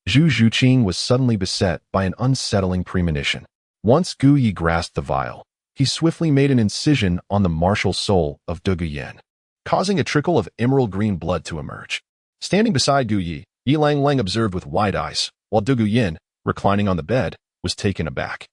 Zhu Zhuqing was suddenly beset by an unsettling premonition. Once Gu Yi grasped the vial, he swiftly made an incision on the martial soul of Du Guyan, causing a trickle of emerald-green blood to emerge. Standing beside Gu Yi, Yi Lingling observed with wide eyes, while Du Guyan, reclining on the bed, was taken aback.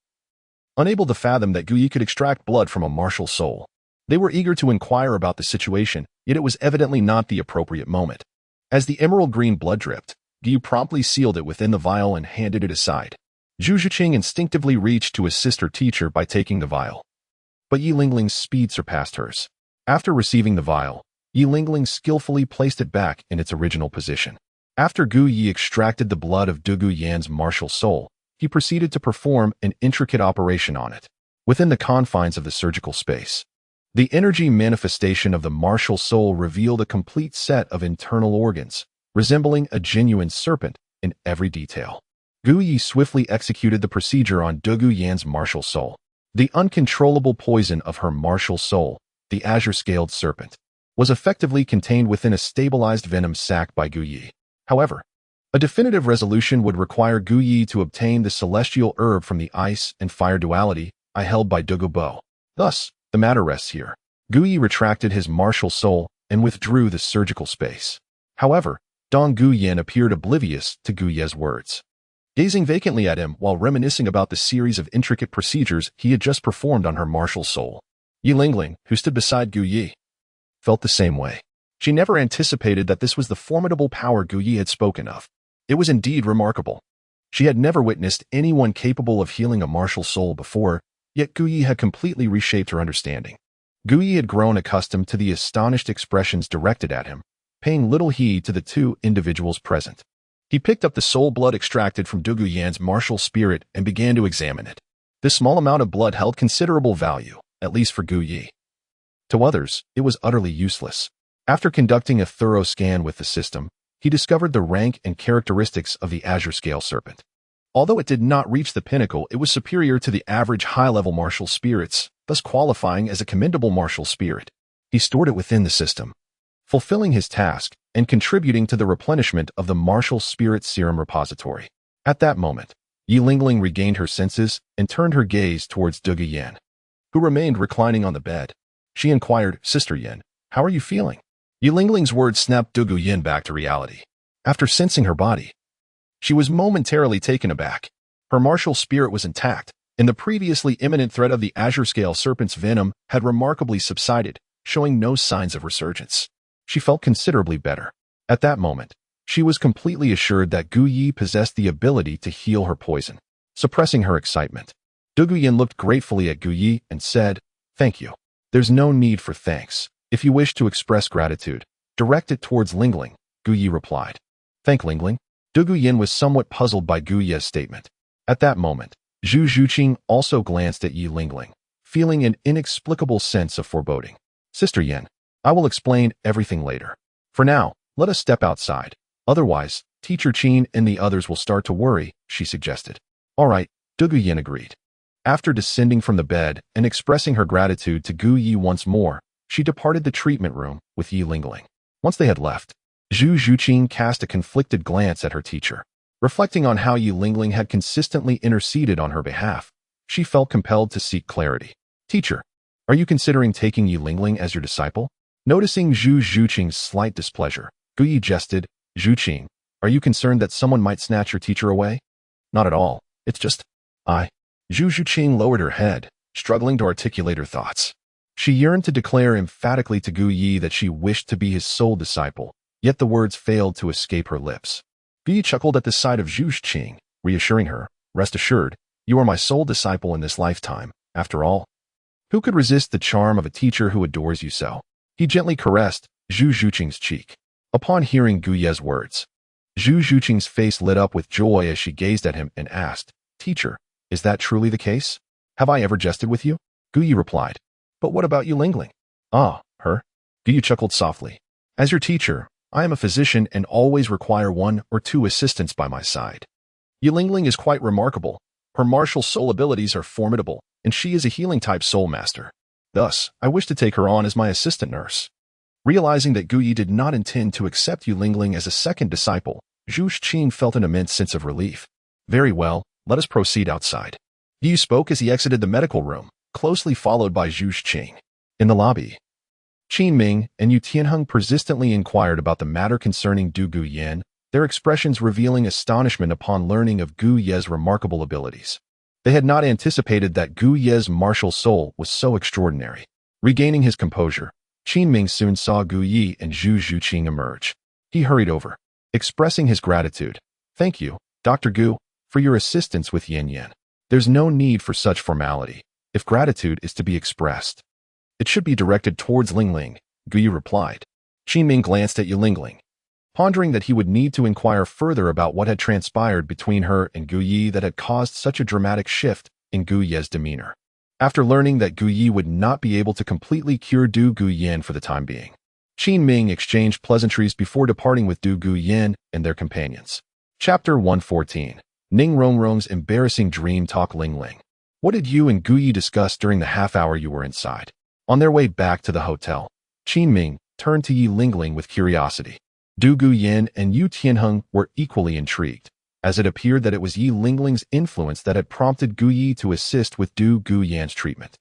Unable to fathom that Gu Yi could extract blood from a martial soul, they were eager to inquire about the situation, yet it was evidently not the appropriate moment. As the emerald-green blood dripped, Gu Yi promptly sealed it within the vial and handed it aside. Zhu Zhuqing instinctively reached to assist her teacher by taking the vial, but Yi Lingling's speed surpassed hers. After receiving the vial, Yi Lingling skillfully placed it back in its original position. After Gu Yi extracted the blood of Du Guyan's martial soul, he proceeded to perform an intricate operation on it. Within the confines of the surgical space, the energy manifestation of the martial soul revealed a complete set of internal organs, resembling a genuine serpent in every detail. Gu Yi swiftly executed the procedure on Du Guyan's martial soul. The uncontrollable poison of her martial soul, the azure-scaled serpent, was effectively contained within a stabilized venom sac by Gu Yi. However, a definitive resolution would require Gu Yi to obtain the celestial herb from the ice and fire duality I held by Du Gubo. Thus, the matter rests here. Gu Yi retracted his martial soul and withdrew the surgical space. However, Dong Guyan appeared oblivious to Gu Ye's words, gazing vacantly at him while reminiscing about the series of intricate procedures he had just performed on her martial soul. Yi Lingling, who stood beside Gu Yi, felt the same way. She never anticipated that this was the formidable power Gu Yi had spoken of. It was indeed remarkable. She had never witnessed anyone capable of healing a martial soul before, yet Gu Yi had completely reshaped her understanding. Gu Yi had grown accustomed to the astonished expressions directed at him, paying little heed to the two individuals present. He picked up the soul blood extracted from Du Guyan's martial spirit and began to examine it. This small amount of blood held considerable value, at least for Gu Yi. To others, it was utterly useless. After conducting a thorough scan with the system, he discovered the rank and characteristics of the Azure Scale Serpent. Although it did not reach the pinnacle, it was superior to the average high-level martial spirits, thus qualifying as a commendable martial spirit. He stored it within the system, fulfilling his task and contributing to the replenishment of the martial spirit serum repository. At that moment, Yi Lingling regained her senses and turned her gaze towards Du Guyan, who remained reclining on the bed. She inquired, "Sister Yin, how are you feeling?" Yi Lingling's words snapped Du Guyan back to reality. After sensing her body, she was momentarily taken aback. Her martial spirit was intact, and the previously imminent threat of the Azure Scale Serpent's venom had remarkably subsided, showing no signs of resurgence. She felt considerably better. At that moment, she was completely assured that Gu Yi possessed the ability to heal her poison. Suppressing her excitement, Du Guyan looked gratefully at Gu Yi and said, "Thank you. There's no need for thanks. If you wish to express gratitude, direct it towards Lingling," Gu Yi replied. "Thank Lingling?" Du Guyan was somewhat puzzled by Gu Yi's statement. At that moment, Zhu Zhuqing also glanced at Yi Lingling, feeling an inexplicable sense of foreboding. "Sister Yin, I will explain everything later. For now, let us step outside. Otherwise, Teacher Qin and the others will start to worry," she suggested. "All right," Du Guyan agreed. After descending from the bed and expressing her gratitude to Gu Yi once more, she departed the treatment room with Yi Lingling. Once they had left, Zhu Zhuqing cast a conflicted glance at her teacher. Reflecting on how Yi Lingling had consistently interceded on her behalf, she felt compelled to seek clarity. "Teacher, are you considering taking Yi Lingling as your disciple?" Noticing Zhu Zhuqing's slight displeasure, Gu Yi jested, "Zhuqing, are you concerned that someone might snatch your teacher away?" "Not at all. It's just, I..." Zhu Zhuqing lowered her head, struggling to articulate her thoughts. She yearned to declare emphatically to Gu Yi that she wished to be his sole disciple, yet the words failed to escape her lips. Gu Yi chuckled at the sight of Zhu Zhuqing, reassuring her, "Rest assured, you are my sole disciple in this lifetime, after all. Who could resist the charm of a teacher who adores you so?" He gently caressed Zhu Zhuqing's cheek. Upon hearing Gu Yi's words, Zhu Zhuqing's face lit up with joy as she gazed at him and asked, "Teacher, is that truly the case? Have I ever jested with you?" Gu Yi replied, "But what about Yi Lingling?" "Ah, her?" Gu Yi chuckled softly. "As your teacher, I am a physician and always require one or two assistants by my side. Yi Lingling is quite remarkable. Her martial soul abilities are formidable, and she is a healing-type soul master. Thus, I wish to take her on as my assistant nurse." Realizing that Gu Yi did not intend to accept Yi Lingling as a second disciple, Zhu Zhuqing felt an immense sense of relief. "Very well, let us proceed outside." Gu Yi spoke as he exited the medical room, closely followed by Zhu Zhuqing. In the lobby, Qin Ming and Yu Tianheng persistently inquired about the matter concerning Du Guyan, their expressions revealing astonishment upon learning of Gu Yi's remarkable abilities. They had not anticipated that Gu Yi's martial soul was so extraordinary. Regaining his composure, Qin Ming soon saw Gu Yi and Zhu Zhuqing emerge. He hurried over, expressing his gratitude. "Thank you, Dr. Gu, for your assistance with Yin Yin. There's no need for such formality. If gratitude is to be expressed, it should be directed towards Lingling," Gu Yi replied. Qin Ming glanced at Yi Lingling, pondering that he would need to inquire further about what had transpired between her and Gu Yi that had caused such a dramatic shift in Gu Yi's demeanor. After learning that Gu Yi would not be able to completely cure Du Guyan for the time being, Qin Ming exchanged pleasantries before departing with Du Guyan and their companions. Chapter 114. Ning Rongrong's embarrassing dream talk. Lingling, what did you and Gu Yi discuss during the half-hour you were inside? On their way back to the hotel, Qin Ming turned to Yi Lingling with curiosity. Du Guyan and Yu Tianheng were equally intrigued, as it appeared that it was Yi Lingling's influence that had prompted Gu Yi to assist with Du Guyan's treatment.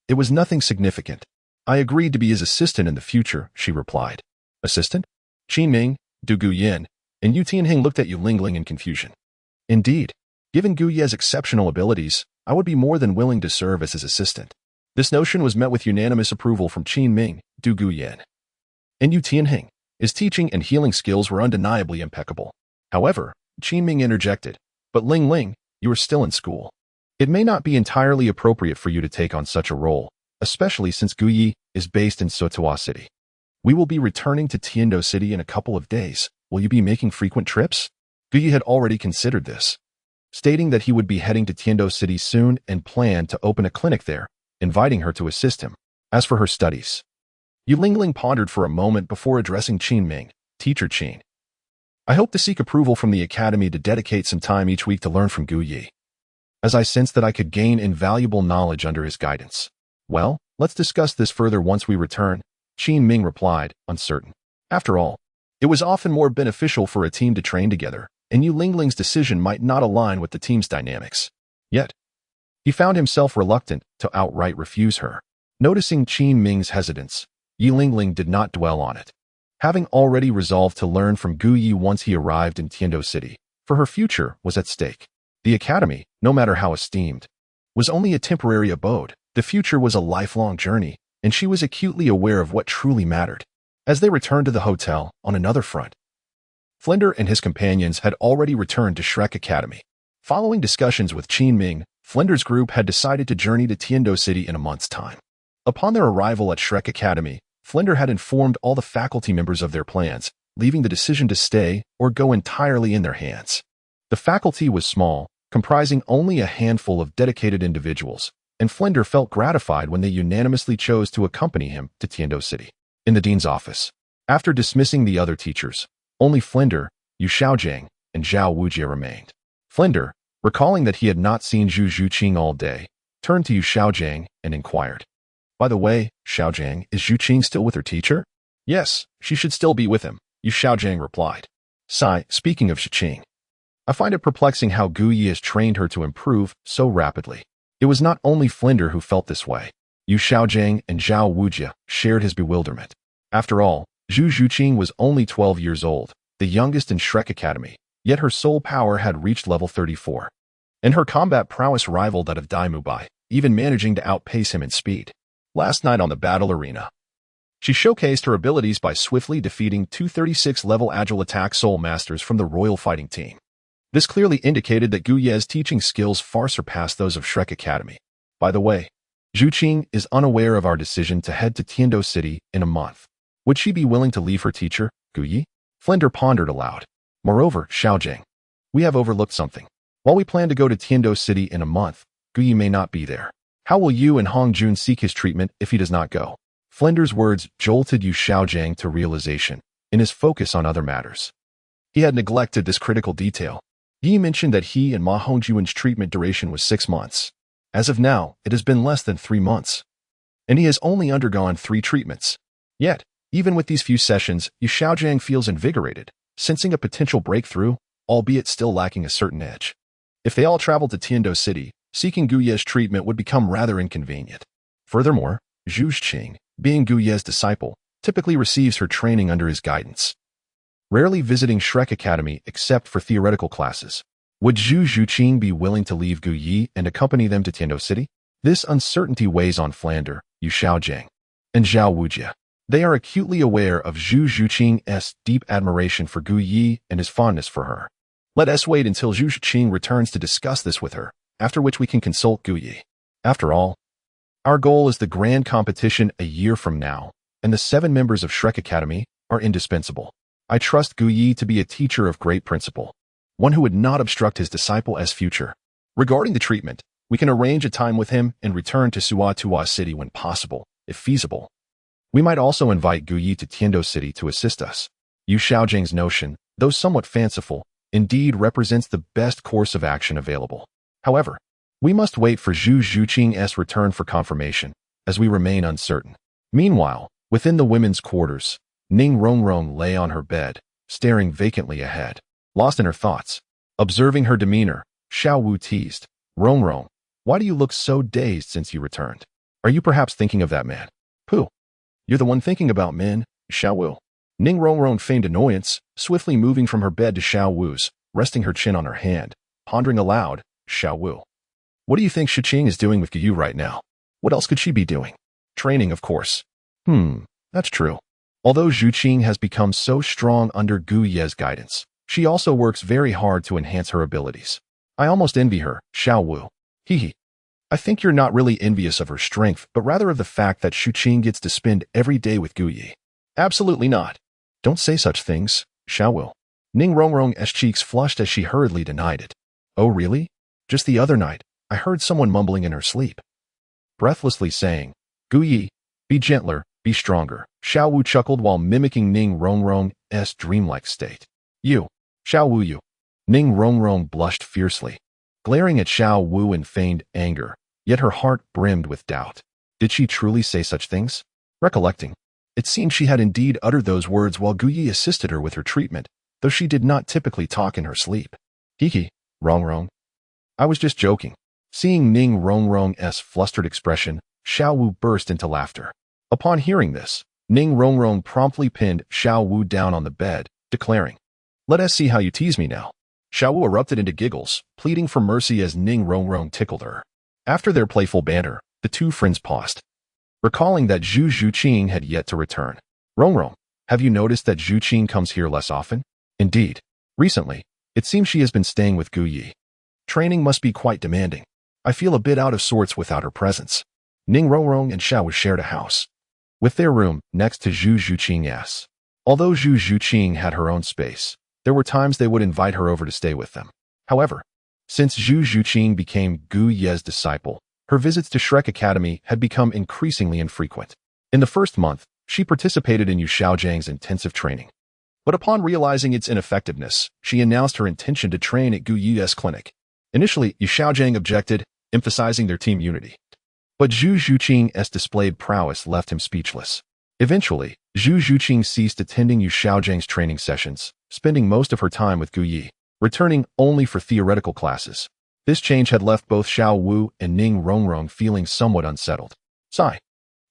"It was nothing significant. I agreed to be his assistant in the future," she replied. "Assistant?" Qin Ming, Du Guyan, and Yu Tianheng looked at Yi Lingling in confusion. "Indeed, given Gu Yi's exceptional abilities, I would be more than willing to serve as his assistant." This notion was met with unanimous approval from Qin Ming, Du Guyan, and Yu Tianheng. His teaching and healing skills were undeniably impeccable. However, Qin Ming interjected, "But Lingling, you are still in school. It may not be entirely appropriate for you to take on such a role, especially since Gu Yi is based in Sotuo City. We will be returning to Tiando City in a couple of days. Will you be making frequent trips? Gu Yi had already considered this, stating that he would be heading to Tiando City soon and planned to open a clinic there, inviting her to assist him. As for her studies, Yu Lingling pondered for a moment before addressing Qin Ming. Teacher Qin, I hope to seek approval from the academy to dedicate some time each week to learn from Gu Yi, as I sensed that I could gain invaluable knowledge under his guidance. Well, let's discuss this further once we return, Qin Ming replied, uncertain. After all, it was often more beneficial for a team to train together, and Yu Lingling's decision might not align with the team's dynamics. Yet, he found himself reluctant to outright refuse her. Noticing Qin Ming's hesitance, Yu Lingling did not dwell on it. Having already resolved to learn from Gu Yi once he arrived in Tiando City, for her future was at stake. The academy, no matter how esteemed, was only a temporary abode. The future was a lifelong journey, and she was acutely aware of what truly mattered. As they returned to the hotel, on another front, Flender and his companions had already returned to Shrek Academy. Following discussions with Qin Ming, Flender's group had decided to journey to Tiando City in a month's time. Upon their arrival at Shrek Academy, Flender had informed all the faculty members of their plans, leaving the decision to stay or go entirely in their hands. The faculty was small, comprising only a handful of dedicated individuals, and Flender felt gratified when they unanimously chose to accompany him to Tiando City. In the dean's office, after dismissing the other teachers, only Flender, Yu Xiaojiang, and Zhao Wujie remained. Flender, recalling that he had not seen Zhu Zhuqing all day, turned to Yu Xiaojiang and inquired, By the way, Xiaojiang, is Zhuqing still with her teacher? Yes, she should still be with him, Yu Xiaojiang replied. Sigh, speaking of Zhuqing, I find it perplexing how Gu Yi has trained her to improve so rapidly. It was not only Flender who felt this way. Yu Xiaojiang and Zhao Wujie shared his bewilderment. After all, Zhu Zhuqing was only 12 years old, the youngest in Shrek Academy, yet her soul power had reached level 34. And her combat prowess rivaled that of Dai Mubai, even managing to outpace him in speed. Last night on the battle arena, she showcased her abilities by swiftly defeating two 36-level agile attack soul masters from the royal fighting team. This clearly indicated that Gu Ye's teaching skills far surpassed those of Shrek Academy. By the way, Zhuqing is unaware of our decision to head to Tiando City in a month. Would she be willing to leave her teacher, Gu Yi? Flender pondered aloud. Moreover, Xiaojiang, we have overlooked something. While we plan to go to Tiando City in a month, Gu Yi may not be there. How will you and Hong Jun seek his treatment if he does not go? Flender's words jolted Yu Xiaojiang to realization in his focus on other matters. He had neglected this critical detail. Yi mentioned that he and Ma Hongjuan's treatment duration was 6 months. As of now, it has been less than 3 months, and he has only undergone 3 treatments. Yet, even with these few sessions, Yu Xiaojiang feels invigorated, sensing a potential breakthrough, albeit still lacking a certain edge. If they all traveled to Tiando City, seeking Gu Ye's treatment would become rather inconvenient. Furthermore, Zhu Zhuqing, being Gu Ye's disciple, typically receives her training under his guidance, rarely visiting Shrek Academy except for theoretical classes. Would Zhu Zhuqing be willing to leave Gu Yi and accompany them to Tiando City? This uncertainty weighs on Flender, Yu Xiaojiang, and Zhao Wujie. They are acutely aware of Zhu Zhuqing's deep admiration for Gu Yi and his fondness for her. Let us wait until Zhu Zhuqing returns to discuss this with her, after which we can consult Gu Yi. After all, our goal is the grand competition a year from now, and the 7 members of Shrek Academy are indispensable. I trust Gu Yi to be a teacher of great principle, one who would not obstruct his disciple's future. Regarding the treatment, we can arrange a time with him and return to Suatua City when possible, if feasible. We might also invite Gu Yi to Tiando City to assist us. Yu Xiaojiang's notion, though somewhat fanciful, indeed represents the best course of action available. However, we must wait for Zhu Zhuqing's return for confirmation, as we remain uncertain. Meanwhile, within the women's quarters, Ning Rongrong lay on her bed, staring vacantly ahead. Lost in her thoughts, observing her demeanor, Xiao Wu teased, Rongrong, why do you look so dazed since you returned? Are you perhaps thinking of that man? Pooh. You're the one thinking about men, Xiao Wu. Ning Rongrong feigned annoyance, swiftly moving from her bed to Xiao Wu's, resting her chin on her hand, pondering aloud, Xiao Wu. What do you think Zhuqing is doing with Gu Yu right now? What else could she be doing? Training, of course. That's true. Although Zhuqing has become so strong under Gu Ye's guidance, she also works very hard to enhance her abilities. I almost envy her, Xiao Wu. Hee. I think you're not really envious of her strength, but rather of the fact that Zhuqing gets to spend every day with Gu Yi. Absolutely not. Don't say such things, Xiao Wu. Ning Rongrong's cheeks flushed as she hurriedly denied it. Oh really? Just the other night, I heard someone mumbling in her sleep. Breathlessly saying, Gu Yi, be gentler, be stronger, Xiao Wu chuckled while mimicking Ning Rongrong's dreamlike state. You, Xiao Wu you. Ning Rongrong blushed fiercely, glaring at Xiao Wu in feigned anger, yet her heart brimmed with doubt. Did she truly say such things? Recollecting, it seemed she had indeed uttered those words while Gu Yi assisted her with her treatment, though she did not typically talk in her sleep. Hee, Rongrong. I was just joking. Seeing Ning Rongrong's flustered expression, Xiao Wu burst into laughter. Upon hearing this, Ning Rongrong promptly pinned Xiao Wu down on the bed, declaring, Let us see how you tease me now. Xiao Wu erupted into giggles, pleading for mercy as Ning Rongrong tickled her. After their playful banter, the two friends paused, recalling that Zhu Zhuqing had yet to return. Rongrong, have you noticed that Zhu Zhuqing comes here less often? Indeed. Recently, it seems she has been staying with Gu Yi. Training must be quite demanding. I feel a bit out of sorts without her presence. Ning Rongrong and Xiao Wu shared a house, with their room next to Zhu Zhuqing's. Although Zhu Zhuqing had her own space, there were times they would invite her over to stay with them. However, since Zhu Zhuqing became Gu Yi's disciple, her visits to Shrek Academy had become increasingly infrequent. In the first month, she participated in Yu Xiaozhang's intensive training. But upon realizing its ineffectiveness, she announced her intention to train at Gu Yi's clinic. Initially, Yu Xiaozhang objected, emphasizing their team unity. But Zhu Zhuqing's displayed prowess left him speechless. Eventually, Zhu Zhuqing ceased attending Yu Xiaozhang's training sessions, spending most of her time with Gu Yi, returning only for theoretical classes. This change had left both Xiao Wu and Ning Rongrong feeling somewhat unsettled. Sigh.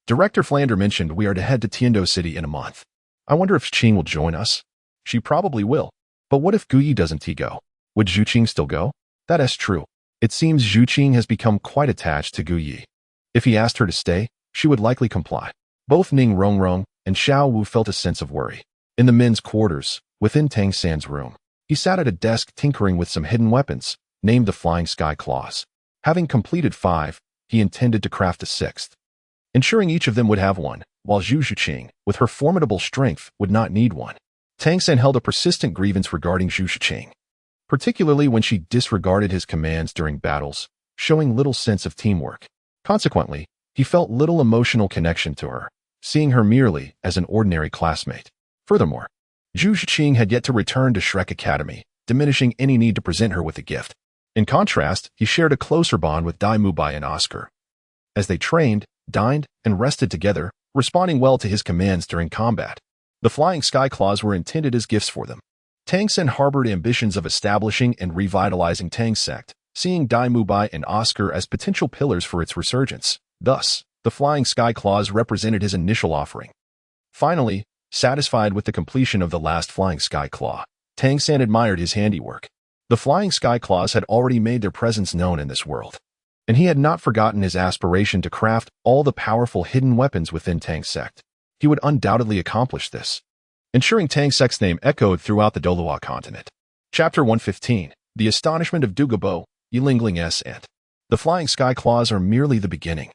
Director Flander mentioned we are to head to Tiando City in a month. I wonder if Qing will join us. She probably will. But what if Gu Yi doesn't go? Would Zhuqing still go? That is true. It seems Zhuqing has become quite attached to Gu Yi. If he asked her to stay, she would likely comply. Both Ning Rongrong and Xiao Wu felt a sense of worry. In the men's quarters, within Tang San's room, he sat at a desk tinkering with some hidden weapons, named the Flying Sky Claws. Having completed 5, he intended to craft a 6th, ensuring each of them would have one, while Zhu Zhuqing, with her formidable strength, would not need one. Tang San held a persistent grievance regarding Zhu Zhuqing, particularly when she disregarded his commands during battles, showing little sense of teamwork. Consequently, he felt little emotional connection to her, seeing her merely as an ordinary classmate. Furthermore, Zhu Zhuqing had yet to return to Shrek Academy, diminishing any need to present her with a gift. In contrast, he shared a closer bond with Dai Mubai and Oscar. As they trained, dined, and rested together, responding well to his commands during combat, the Flying Sky Claws were intended as gifts for them. Tang San harbored ambitions of establishing and revitalizing Tang Sect, seeing Dai Mubai and Oscar as potential pillars for its resurgence. Thus, the Flying Sky Claws represented his initial offering. Finally, satisfied with the completion of the last Flying Sky Claw, Tang San admired his handiwork. The Flying Sky Claws had already made their presence known in this world, and he had not forgotten his aspiration to craft all the powerful hidden weapons within Tang Sect. He would undoubtedly accomplish this, ensuring Tang Sect's name echoed throughout the Douluo continent. Chapter 115, The Astonishment of Dugabo, Yilingling's Ant. The Flying Sky Claws are merely the beginning.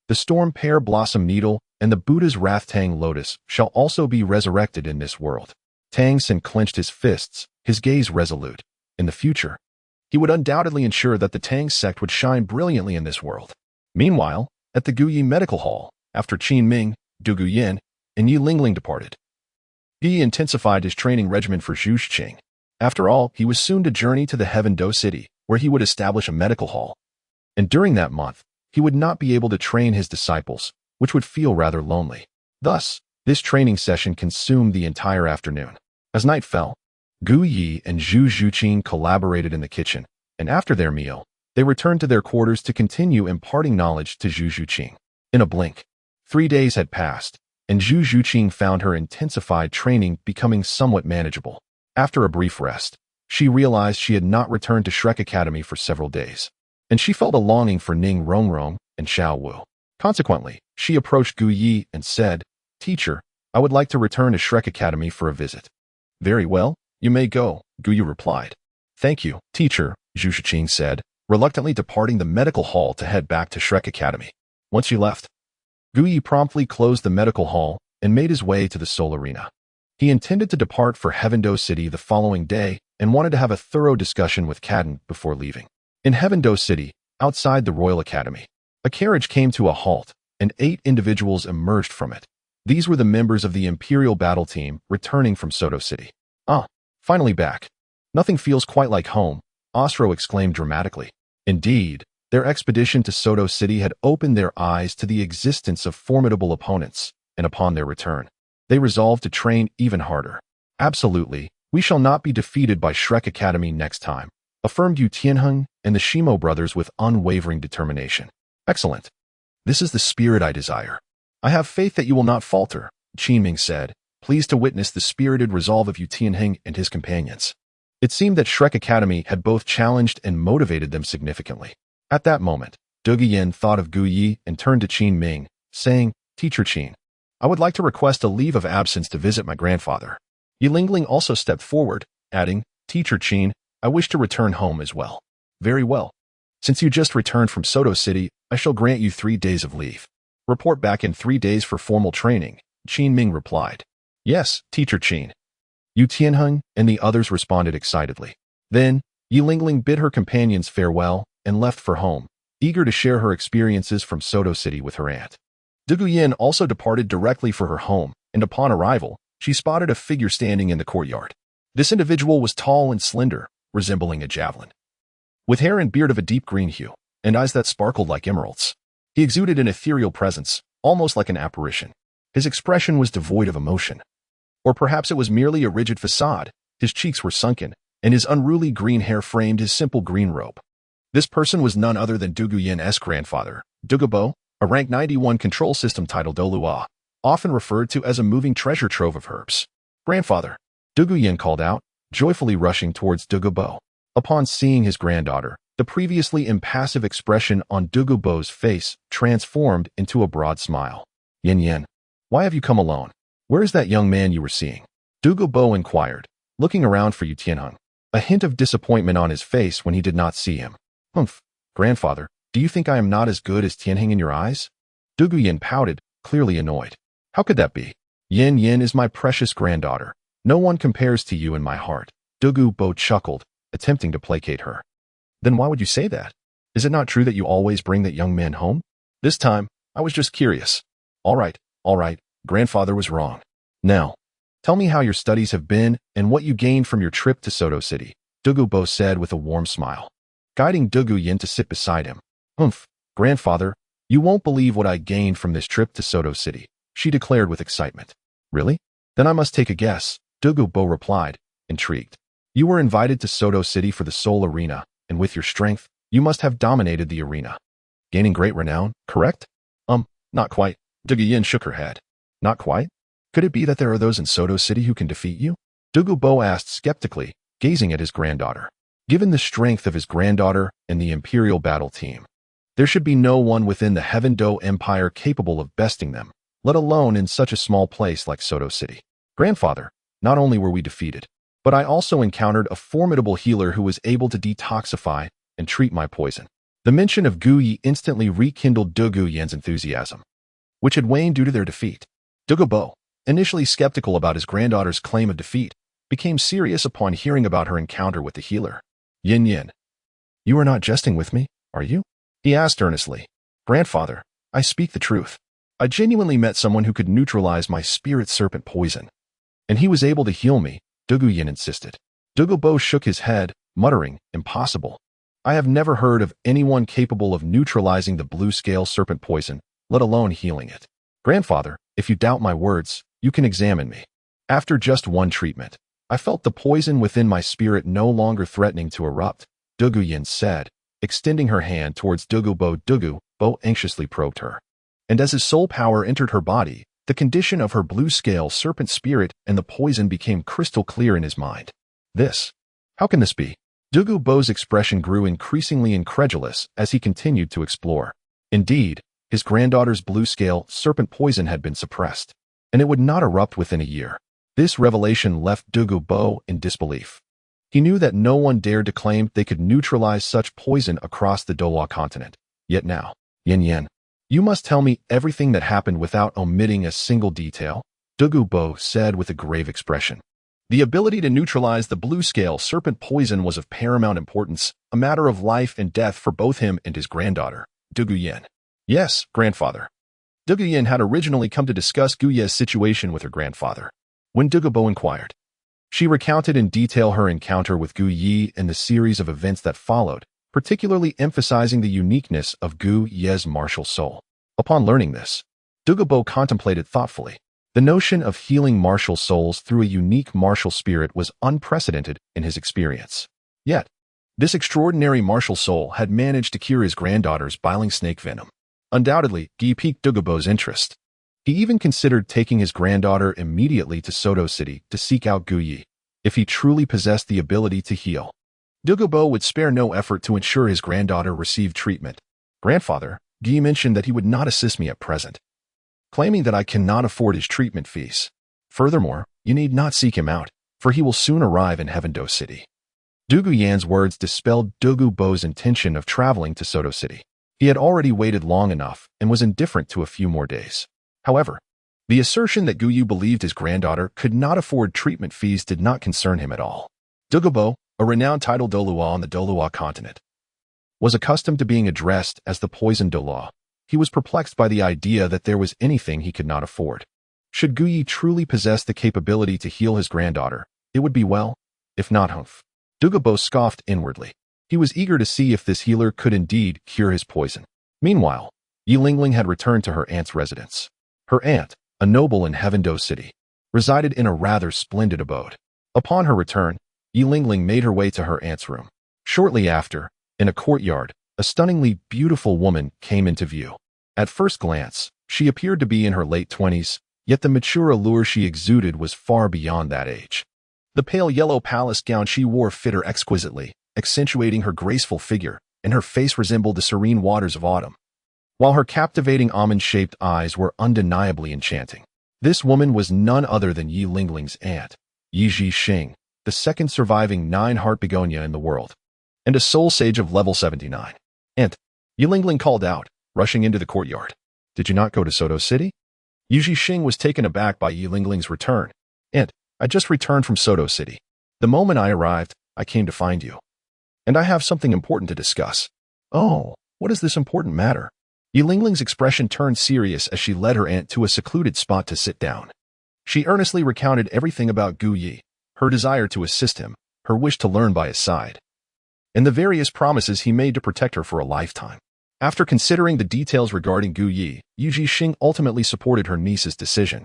The Storm Pear Blossom Needle and the Buddha's Wrath Tang Lotus shall also be resurrected in this world. Tang San clenched his fists, his gaze resolute. In the future, he would undoubtedly ensure that the Tang Sect would shine brilliantly in this world. Meanwhile, at the Guyi Medical Hall, after Qin Ming, Du Guyan, and Yi Lingling departed, Yi intensified his training regimen for Zhu Zhuqing. After all, he was soon to journey to the Heaven Do City, where he would establish a medical hall. And during that month, he would not be able to train his disciples, which would feel rather lonely. Thus, this training session consumed the entire afternoon. As night fell, Gu Yi and Zhu Zhuqing collaborated in the kitchen, and after their meal, they returned to their quarters to continue imparting knowledge to Zhu Zhuqing. In a blink, 3 days had passed, and Zhu Zhuqing found her intensified training becoming somewhat manageable. After a brief rest, she realized she had not returned to Shrek Academy for several days, and she felt a longing for Ning Rongrong and Xiao Wu. Consequently, she approached Gu Yi and said, "Teacher, I would like to return to Shrek Academy for a visit." "Very well, you may go," Gu Yi replied. "Thank you, teacher," Zhu Zhuqing said, reluctantly departing the medical hall to head back to Shrek Academy. Once she left, Gu Yi promptly closed the medical hall and made his way to the Seoul Arena. He intended to depart for Heavendo City the following day and wanted to have a thorough discussion with Cadden before leaving. In Heavendo City, outside the Royal Academy, a carriage came to a halt, and 8 individuals emerged from it. These were the members of the Imperial Battle Team returning from Soto City. "Ah, finally back. Nothing feels quite like home," Ostro exclaimed dramatically. Indeed, their expedition to Soto City had opened their eyes to the existence of formidable opponents, and upon their return, they resolved to train even harder. "Absolutely, we shall not be defeated by Shrek Academy next time," affirmed Yu Tianheng and the Shimo brothers with unwavering determination. "Excellent. This is the spirit I desire. I have faith that you will not falter," Qin Ming said, pleased to witness the spirited resolve of Yu Tianheng and his companions. It seemed that Shrek Academy had both challenged and motivated them significantly. At that moment, Du Guiyin thought of Gu Yi and turned to Qin Ming, saying, "Teacher Qin, I would like to request a leave of absence to visit my grandfather." Yi Lingling also stepped forward, adding, "Teacher Qin, I wish to return home as well." "Very well. Since you just returned from Soto City, I shall grant you 3 days of leave. Report back in 3 days for formal training," Qin Ming replied. "Yes, Teacher Qin." Yu Tianheng and the others responded excitedly. Then, Yi Lingling bid her companions farewell and left for home, eager to share her experiences from Soto City with her aunt. Du Guiyin also departed directly for her home, and upon arrival, she spotted a figure standing in the courtyard. This individual was tall and slender, resembling a javelin, with hair and beard of a deep green hue, and eyes that sparkled like emeralds. He exuded an ethereal presence, almost like an apparition. His expression was devoid of emotion. Or perhaps it was merely a rigid facade. His cheeks were sunken, and his unruly green hair framed his simple green robe. This person was none other than Du Guyin's grandfather, Douluo, a rank 91 control system title Douluo, often referred to as a moving treasure trove of herbs. "Grandfather," Du Guiyin called out, joyfully rushing towards Douluo. Upon seeing his granddaughter, the previously impassive expression on Douluo's face transformed into a broad smile. "Yin Yin, why have you come alone? Where is that young man you were seeing?" Douluo inquired, looking around for Yu Tianheng, a hint of disappointment on his face when he did not see him. "Humph, grandfather, do you think I am not as good as Tianheng in your eyes?" Du Guiyin pouted, clearly annoyed. "How could that be? Yin Yin is my precious granddaughter. No one compares to you in my heart." Douluo chuckled, attempting to placate her. "Then why would you say that? Is it not true that you always bring that young man home?" "This time, I was just curious." All right, grandfather was wrong. Now, tell me how your studies have been and what you gained from your trip to Soto City," Douluo said with a warm smile, guiding Du Guiyin to sit beside him. "Humph, grandfather, you won't believe what I gained from this trip to Soto City," she declared with excitement. "Really? Then I must take a guess," Douluo replied, intrigued. "You were invited to Soto City for the Seoul Arena, and with your strength, you must have dominated the arena, gaining great renown, correct?" Not quite." Du Guiyin shook her head. "Not quite? Could it be that there are those in Soto City who can defeat you?" Douluo asked skeptically, gazing at his granddaughter. Given the strength of his granddaughter and the Imperial Battle Team, there should be no one within the Heavendo Empire capable of besting them, let alone in such a small place like Soto City. "Grandfather, not only were we defeated, but I also encountered a formidable healer who was able to detoxify and treat my poison." The mention of Gu Yi instantly rekindled Du Guyin's enthusiasm, which had waned due to their defeat. Douluo, initially skeptical about his granddaughter's claim of defeat, became serious upon hearing about her encounter with the healer. "Yin Yin, you are not jesting with me, are you?" he asked earnestly. "Grandfather, I speak the truth. I genuinely met someone who could neutralize my spirit serpent poison, and he was able to heal me," Du Guiyin insisted. Douluo shook his head, muttering, "Impossible. I have never heard of anyone capable of neutralizing the blue scale serpent poison, let alone healing it. Grandfather, if you doubt my words, you can examine me. After just one treatment, I felt the poison within my spirit no longer threatening to erupt," Du Guiyin said, extending her hand towards Douluo. Douluo anxiously probed her. And as his soul power entered her body, the condition of her blue scale serpent spirit and the poison became crystal clear in his mind. How can this be?" Douluo's expression grew increasingly incredulous as he continued to explore. Indeed, his granddaughter's blue scale serpent poison had been suppressed, and it would not erupt within a year. This revelation left Douluo in disbelief. He knew that no one dared to claim they could neutralize such poison across the Douluo continent. Yet now, Yin, you must tell me everything that happened without omitting a single detail, Douluo said with a grave expression. The ability to neutralize the blue-scale serpent poison was of paramount importance, a matter of life and death for both him and his granddaughter, Douluo. Yes, grandfather. Douluo had originally come to discuss Guye's situation with her grandfather. When Douluo inquired, she recounted in detail her encounter with Gu Yi and the series of events that followed, particularly emphasizing the uniqueness of Gu Ye's martial soul. Upon learning this, Douluo contemplated thoughtfully. The notion of healing martial souls through a unique martial spirit was unprecedented in his experience. Yet, this extraordinary martial soul had managed to cure his granddaughter's biling snake venom. Undoubtedly, Guy piqued Douluo's interest. He even considered taking his granddaughter immediately to Soto City to seek out Gu Yi. If he truly possessed the ability to heal, Douluo would spare no effort to ensure his granddaughter received treatment. Grandfather, Guy mentioned that he would not assist me at present, claiming that I cannot afford his treatment fees. Furthermore, you need not seek him out, for he will soon arrive in Heavendo City. Douluo's words dispelled Douluo's intention of traveling to Soto City. He had already waited long enough and was indifferent to a few more days. However, the assertion that Gu Yu believed his granddaughter could not afford treatment fees did not concern him at all. Douluo, a renowned title Douluo on the Douluo continent, was accustomed to being addressed as the poisoned Douluo. He was perplexed by the idea that there was anything he could not afford. Should Gu Yi truly possess the capability to heal his granddaughter, it would be well, if not humph. Douluo scoffed inwardly. He was eager to see if this healer could indeed cure his poison. Meanwhile, Yi Lingling had returned to her aunt's residence. Her aunt, a noble in Heavendo City, resided in a rather splendid abode. Upon her return, Yi Lingling made her way to her aunt's room. Shortly after, in a courtyard, a stunningly beautiful woman came into view. At first glance, she appeared to be in her late 20s, yet the mature allure she exuded was far beyond that age. The pale yellow palace gown she wore fit her exquisitely, accentuating her graceful figure, and her face resembled the serene waters of autumn, while her captivating almond-shaped eyes were undeniably enchanting. This woman was none other than Yi Lingling's aunt, Yi Zhuqing, the second surviving 9-heart begonia in the world, and a soul sage of level 79. Aunt, Yi Lingling called out, rushing into the courtyard. Did you not go to Soto City? Yi Zhuqing was taken aback by Yi Lingling's return. Aunt, I just returned from Soto City. The moment I arrived, I came to find you. And I have something important to discuss. Oh, what is this important matter? Yi Lingling's expression turned serious as she led her aunt to a secluded spot to sit down. She earnestly recounted everything about Gu Yi, her desire to assist him, her wish to learn by his side, and the various promises he made to protect her for a lifetime. After considering the details regarding Gu Yi, Yi Zhuqing ultimately supported her niece's decision.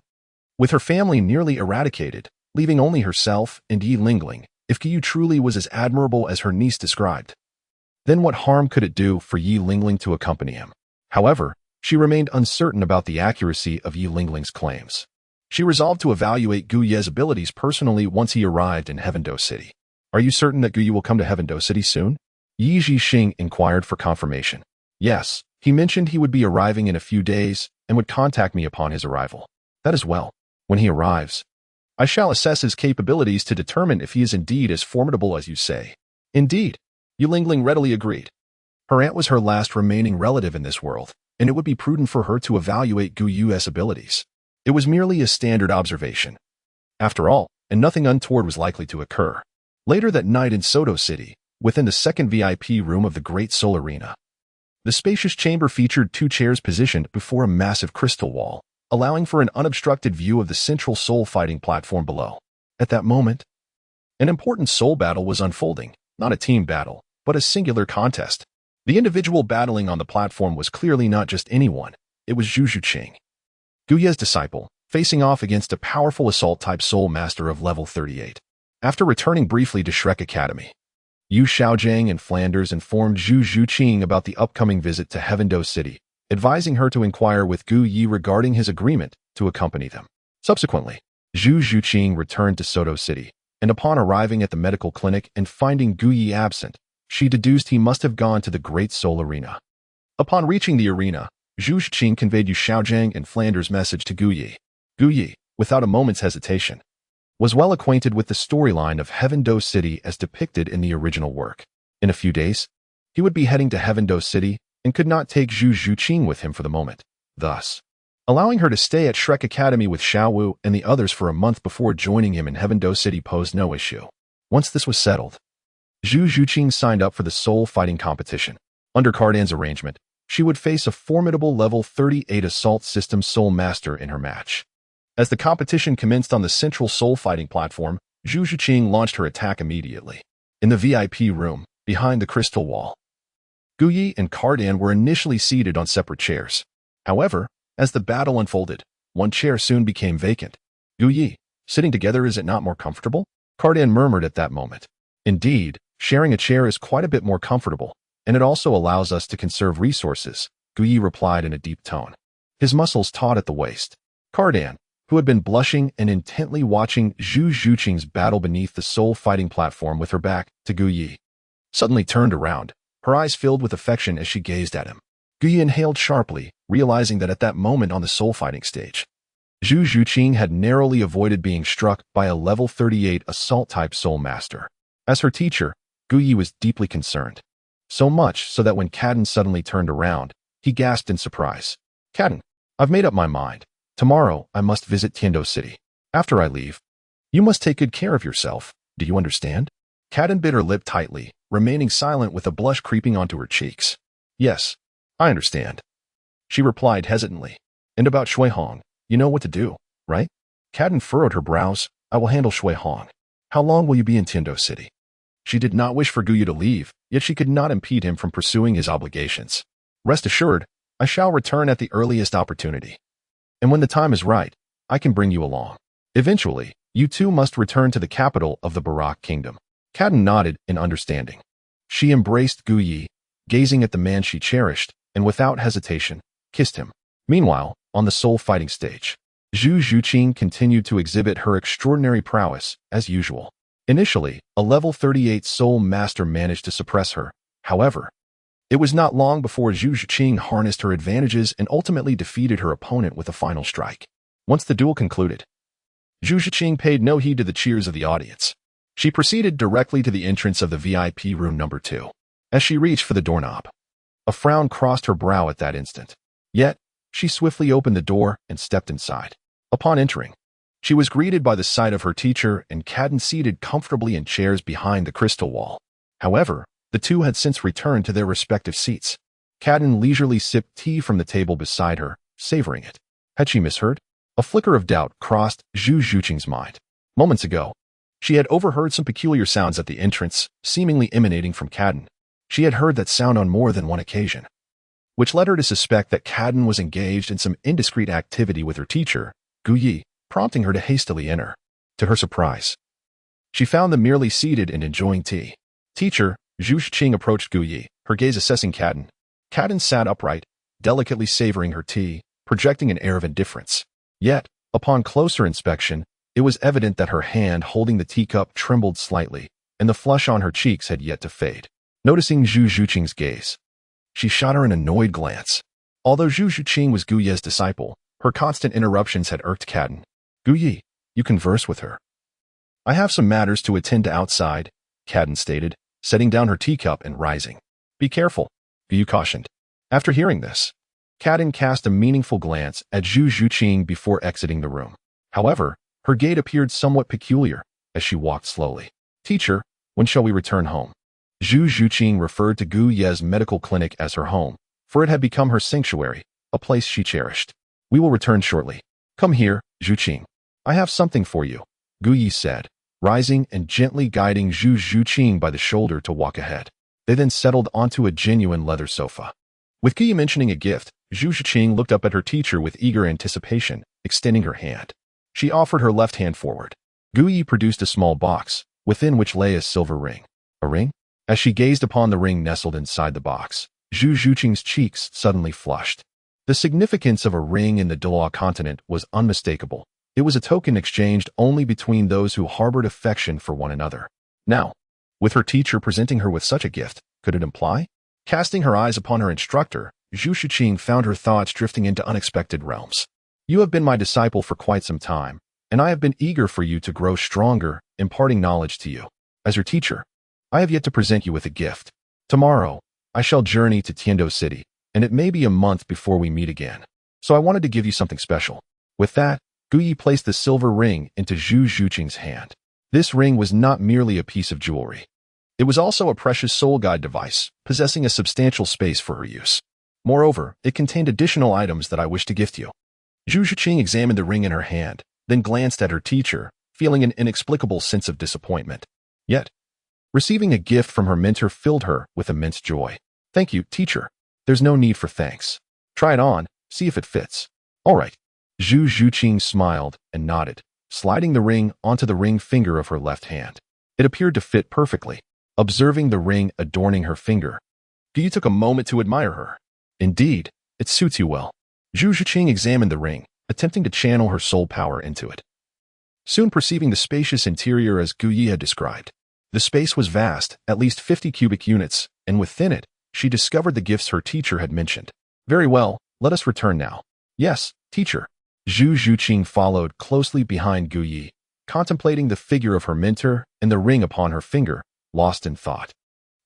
With her family nearly eradicated, leaving only herself and Yi Lingling, if Gu Yu truly was as admirable as her niece described, then what harm could it do for Yi Lingling to accompany him? However, she remained uncertain about the accuracy of Yi Lingling's claims. She resolved to evaluate Gu Ye's abilities personally once he arrived in Heavendo City. Are you certain that Gu Yu will come to Heavendo City soon? Yi Zhuqing inquired for confirmation. Yes, he mentioned he would be arriving in a few days and would contact me upon his arrival. That is well. When he arrives, I shall assess his capabilities to determine if he is indeed as formidable as you say. Indeed, Yi Lingling readily agreed. Her aunt was her last remaining relative in this world, and it would be prudent for her to evaluate Gu Yu's abilities. It was merely a standard observation. After all, and nothing untoward was likely to occur. Later that night in Soto City, within the second VIP room of the Great Soul Arena, the spacious chamber featured 2 chairs positioned before a massive crystal wall, allowing for an unobstructed view of the central soul fighting platform below. At that moment, an important soul battle was unfolding, not a team battle, but a singular contest. The individual battling on the platform was clearly not just anyone, it was Zhu Zhuqing, Gu Ye's disciple, facing off against a powerful assault-type soul master of level 38. After returning briefly to Shrek Academy, Yu Xiaojiang and Flanders informed Zhu Zhuqing about the upcoming visit to Heavendo City, advising her to inquire with Gu Yi regarding his agreement to accompany them. Subsequently, Zhu Zhuqing returned to Soto City, and upon arriving at the medical clinic and finding Gu Yi absent, she deduced he must have gone to the Great Soul Arena. Upon reaching the arena, Zhu Zhuqing conveyed Yu Xiaojiang and Flanders' message to Gu Yi. Gu Yi, without a moment's hesitation, was well acquainted with the storyline of Heaven-Do City as depicted in the original work. In a few days, he would be heading to Heaven-Do City and could not take Zhu Zhuqing with him for the moment, thus allowing her to stay at Shrek Academy with Xiaowu and the others for a month before joining him in Heaven-Do City posed no issue. Once this was settled, Zhu Zhuqing signed up for the soul fighting competition. Under Cardan's arrangement, she would face a formidable level 38 assault system soul master in her match. As the competition commenced on the central soul fighting platform, Zhu Zhuqing launched her attack immediately. In the VIP room, behind the crystal wall, Gu Yi and Cardan were initially seated on separate chairs. However, as the battle unfolded, one chair soon became vacant. Gu Yi, sitting together, is it not more comfortable? Cardan murmured at that moment. Indeed, sharing a chair is quite a bit more comfortable, and it also allows us to conserve resources, Gu Yi replied in a deep tone. His muscles taut at the waist. Cardan, who had been blushing and intently watching Zhu Zhuqing's battle beneath the soul fighting platform with her back to Gu Yi, suddenly turned around, her eyes filled with affection as she gazed at him. Gu Yi inhaled sharply, realizing that at that moment on the soul fighting stage, Zhu Zhuqing had narrowly avoided being struck by a level 38 assault-type soul master. As her teacher, Gu Yi was deeply concerned. So much so that when Cardan suddenly turned around, he gasped in surprise. Cardan, I've made up my mind. Tomorrow, I must visit Tiando City. After I leave, you must take good care of yourself. Do you understand? Cardan bit her lip tightly, remaining silent with a blush creeping onto her cheeks. Yes, I understand, she replied hesitantly. And about Shui Hong, you know what to do, right? Cardan furrowed her brows. I will handle Shui Hong. How long will you be in Tiando City? She did not wish for Gu Yi to leave, yet she could not impede him from pursuing his obligations. Rest assured, I shall return at the earliest opportunity. And when the time is right, I can bring you along. Eventually, you two must return to the capital of the Barak Kingdom. Cardan nodded in understanding. She embraced Gu Yi, gazing at the man she cherished, and without hesitation, kissed him. Meanwhile, on the soul fighting stage, Zhu Zhuqing continued to exhibit her extraordinary prowess, as usual. Initially, a level 38 soul master managed to suppress her. However, it was not long before Zhu Zhuqing harnessed her advantages and ultimately defeated her opponent with a final strike. Once the duel concluded, Zhu Zhuqing paid no heed to the cheers of the audience. She proceeded directly to the entrance of the VIP room number 2. As she reached for the doorknob, a frown crossed her brow at that instant. Yet, she swiftly opened the door and stepped inside. Upon entering, she was greeted by the sight of her teacher and Cardan seated comfortably in chairs behind the crystal wall. However, the two had since returned to their respective seats. Cardan leisurely sipped tea from the table beside her, savoring it. Had she misheard? A flicker of doubt crossed Zhu Zhuqing's mind. Moments ago, she had overheard some peculiar sounds at the entrance, seemingly emanating from Cardan. She had heard that sound on more than one occasion, which led her to suspect that Cardan was engaged in some indiscreet activity with her teacher, Gu Yi, prompting her to hastily enter. To her surprise, she found them merely seated and enjoying tea. Teacher, Zhu Zhuqing approached Gu Yi, her gaze assessing Cardan. Cardan sat upright, delicately savoring her tea, projecting an air of indifference. Yet, upon closer inspection, it was evident that her hand holding the teacup trembled slightly, and the flush on her cheeks had yet to fade. Noticing Zhu Zhuqing's gaze, she shot her an annoyed glance. Although Zhu Zhuqing was Gu Yi's disciple, her constant interruptions had irked Cardan. Gu Yi, you converse with her. I have some matters to attend to outside, Cardan stated, setting down her teacup and rising. Be careful, Gu Yi cautioned. After hearing this, Cardan cast a meaningful glance at Zhu Zhuqing before exiting the room. However, her gait appeared somewhat peculiar as she walked slowly. Teacher, when shall we return home? Zhu Zhuqing referred to Gu Yi's medical clinic as her home, for it had become her sanctuary, a place she cherished. We will return shortly. Come here, Zhuqing. I have something for you, Gu Yi said, rising and gently guiding Zhu Zhuqing by the shoulder to walk ahead. They then settled onto a genuine leather sofa. With Gu Yi mentioning a gift, Zhu Zhuqing looked up at her teacher with eager anticipation, extending her hand. She offered her left hand forward. Gu Yi produced a small box, within which lay a silver ring. A ring? As she gazed upon the ring nestled inside the box, Zhu Zhuqing's cheeks suddenly flushed. The significance of a ring in the Douluo continent was unmistakable. It was a token exchanged only between those who harbored affection for one another. Now, with her teacher presenting her with such a gift, could it imply? Casting her eyes upon her instructor, Zhu Zhuqing found her thoughts drifting into unexpected realms. You have been my disciple for quite some time, and I have been eager for you to grow stronger, imparting knowledge to you. As your teacher, I have yet to present you with a gift. Tomorrow, I shall journey to Tiando City, and it may be a month before we meet again. So I wanted to give you something special. With that, Guyi placed the silver ring into Zhu Zhuqing's hand. This ring was not merely a piece of jewelry. It was also a precious soul guide device, possessing a substantial space for her use. Moreover, it contained additional items that I wish to gift you. Zhu Zhuqing examined the ring in her hand, then glanced at her teacher, feeling an inexplicable sense of disappointment. Yet, receiving a gift from her mentor filled her with immense joy. Thank you, teacher. There's no need for thanks. Try it on, see if it fits. All right. Zhu Zhuqing smiled and nodded, sliding the ring onto the ring finger of her left hand. It appeared to fit perfectly. Observing the ring adorning her finger, Guyi took a moment to admire her. Indeed, it suits you well. Zhu Zhuqing examined the ring, attempting to channel her soul power into it. Soon perceiving the spacious interior as Guyi had described. The space was vast, at least 50 cubic units, and within it, she discovered the gifts her teacher had mentioned. Very well, let us return now. Yes, teacher. Zhu Zhuqing followed closely behind Guyi, contemplating the figure of her mentor and the ring upon her finger, lost in thought.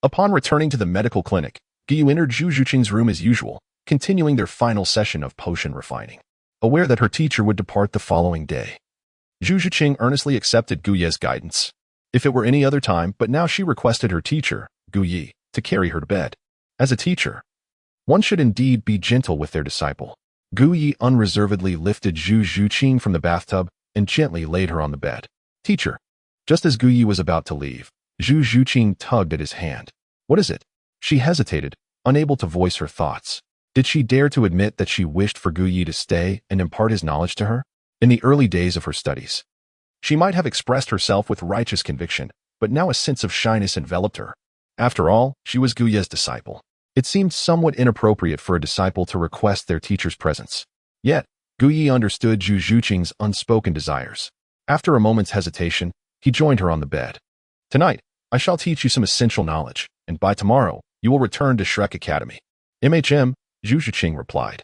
Upon returning to the medical clinic, Guyi entered Zhu Zhuqing's room as usual, continuing their final session of potion refining. Aware that her teacher would depart the following day, Zhu Zhuqing earnestly accepted Guyi's guidance. If it were any other time, but now she requested her teacher, Guyi, to carry her to bed. As a teacher, one should indeed be gentle with their disciple. Guyi unreservedly lifted Zhu Zhuqing from the bathtub and gently laid her on the bed. Teacher. Just as Guyi was about to leave, Zhu Zhuqing tugged at his hand. What is it? She hesitated, unable to voice her thoughts. Did she dare to admit that she wished for Guyi to stay and impart his knowledge to her? In the early days of her studies, she might have expressed herself with righteous conviction, but now a sense of shyness enveloped her. After all, she was Guyi's disciple. It seemed somewhat inappropriate for a disciple to request their teacher's presence. Yet, Guyi understood Zhu Zhuqing's unspoken desires. After a moment's hesitation, he joined her on the bed. Tonight, I shall teach you some essential knowledge, and by tomorrow, you will return to Shrek Academy. MHM, Zhu Zhuqing replied,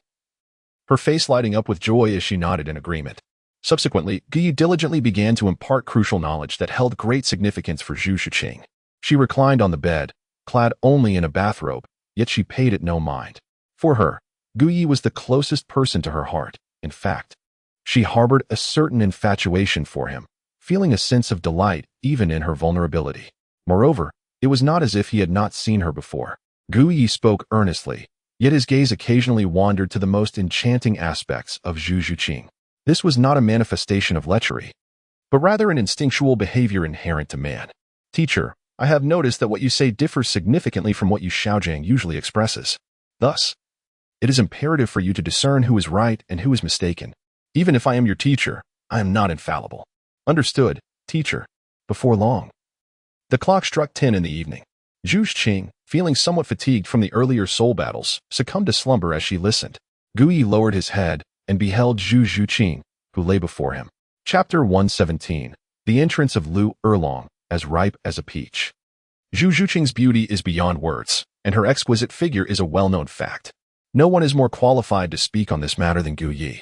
her face lighting up with joy as she nodded in agreement. Subsequently, Guyi diligently began to impart crucial knowledge that held great significance for Zhu Zhuqing. She reclined on the bed, clad only in a bathrobe, yet she paid it no mind. For her, Guyi was the closest person to her heart. In fact, she harbored a certain infatuation for him, feeling a sense of delight even in her vulnerability. Moreover, it was not as if he had not seen her before. Guyi spoke earnestly, yet his gaze occasionally wandered to the most enchanting aspects of Zhu Zhuqing. This was not a manifestation of lechery, but rather an instinctual behavior inherent to man. Teacher, I have noticed that what you say differs significantly from what you Xiaojiang usually expresses. Thus, it is imperative for you to discern who is right and who is mistaken. Even if I am your teacher, I am not infallible. Understood, teacher. Before long, the clock struck 10 in the evening. Zhu Zhuqing, feeling somewhat fatigued from the earlier soul battles, succumbed to slumber as she listened. Guyi lowered his head and beheld Zhu Zhuqing, who lay before him. Chapter 117. The entrance of Lu Erlong, as ripe as a peach. Zhu Zhuqing's beauty is beyond words, and her exquisite figure is a well-known fact. No one is more qualified to speak on this matter than Guyi,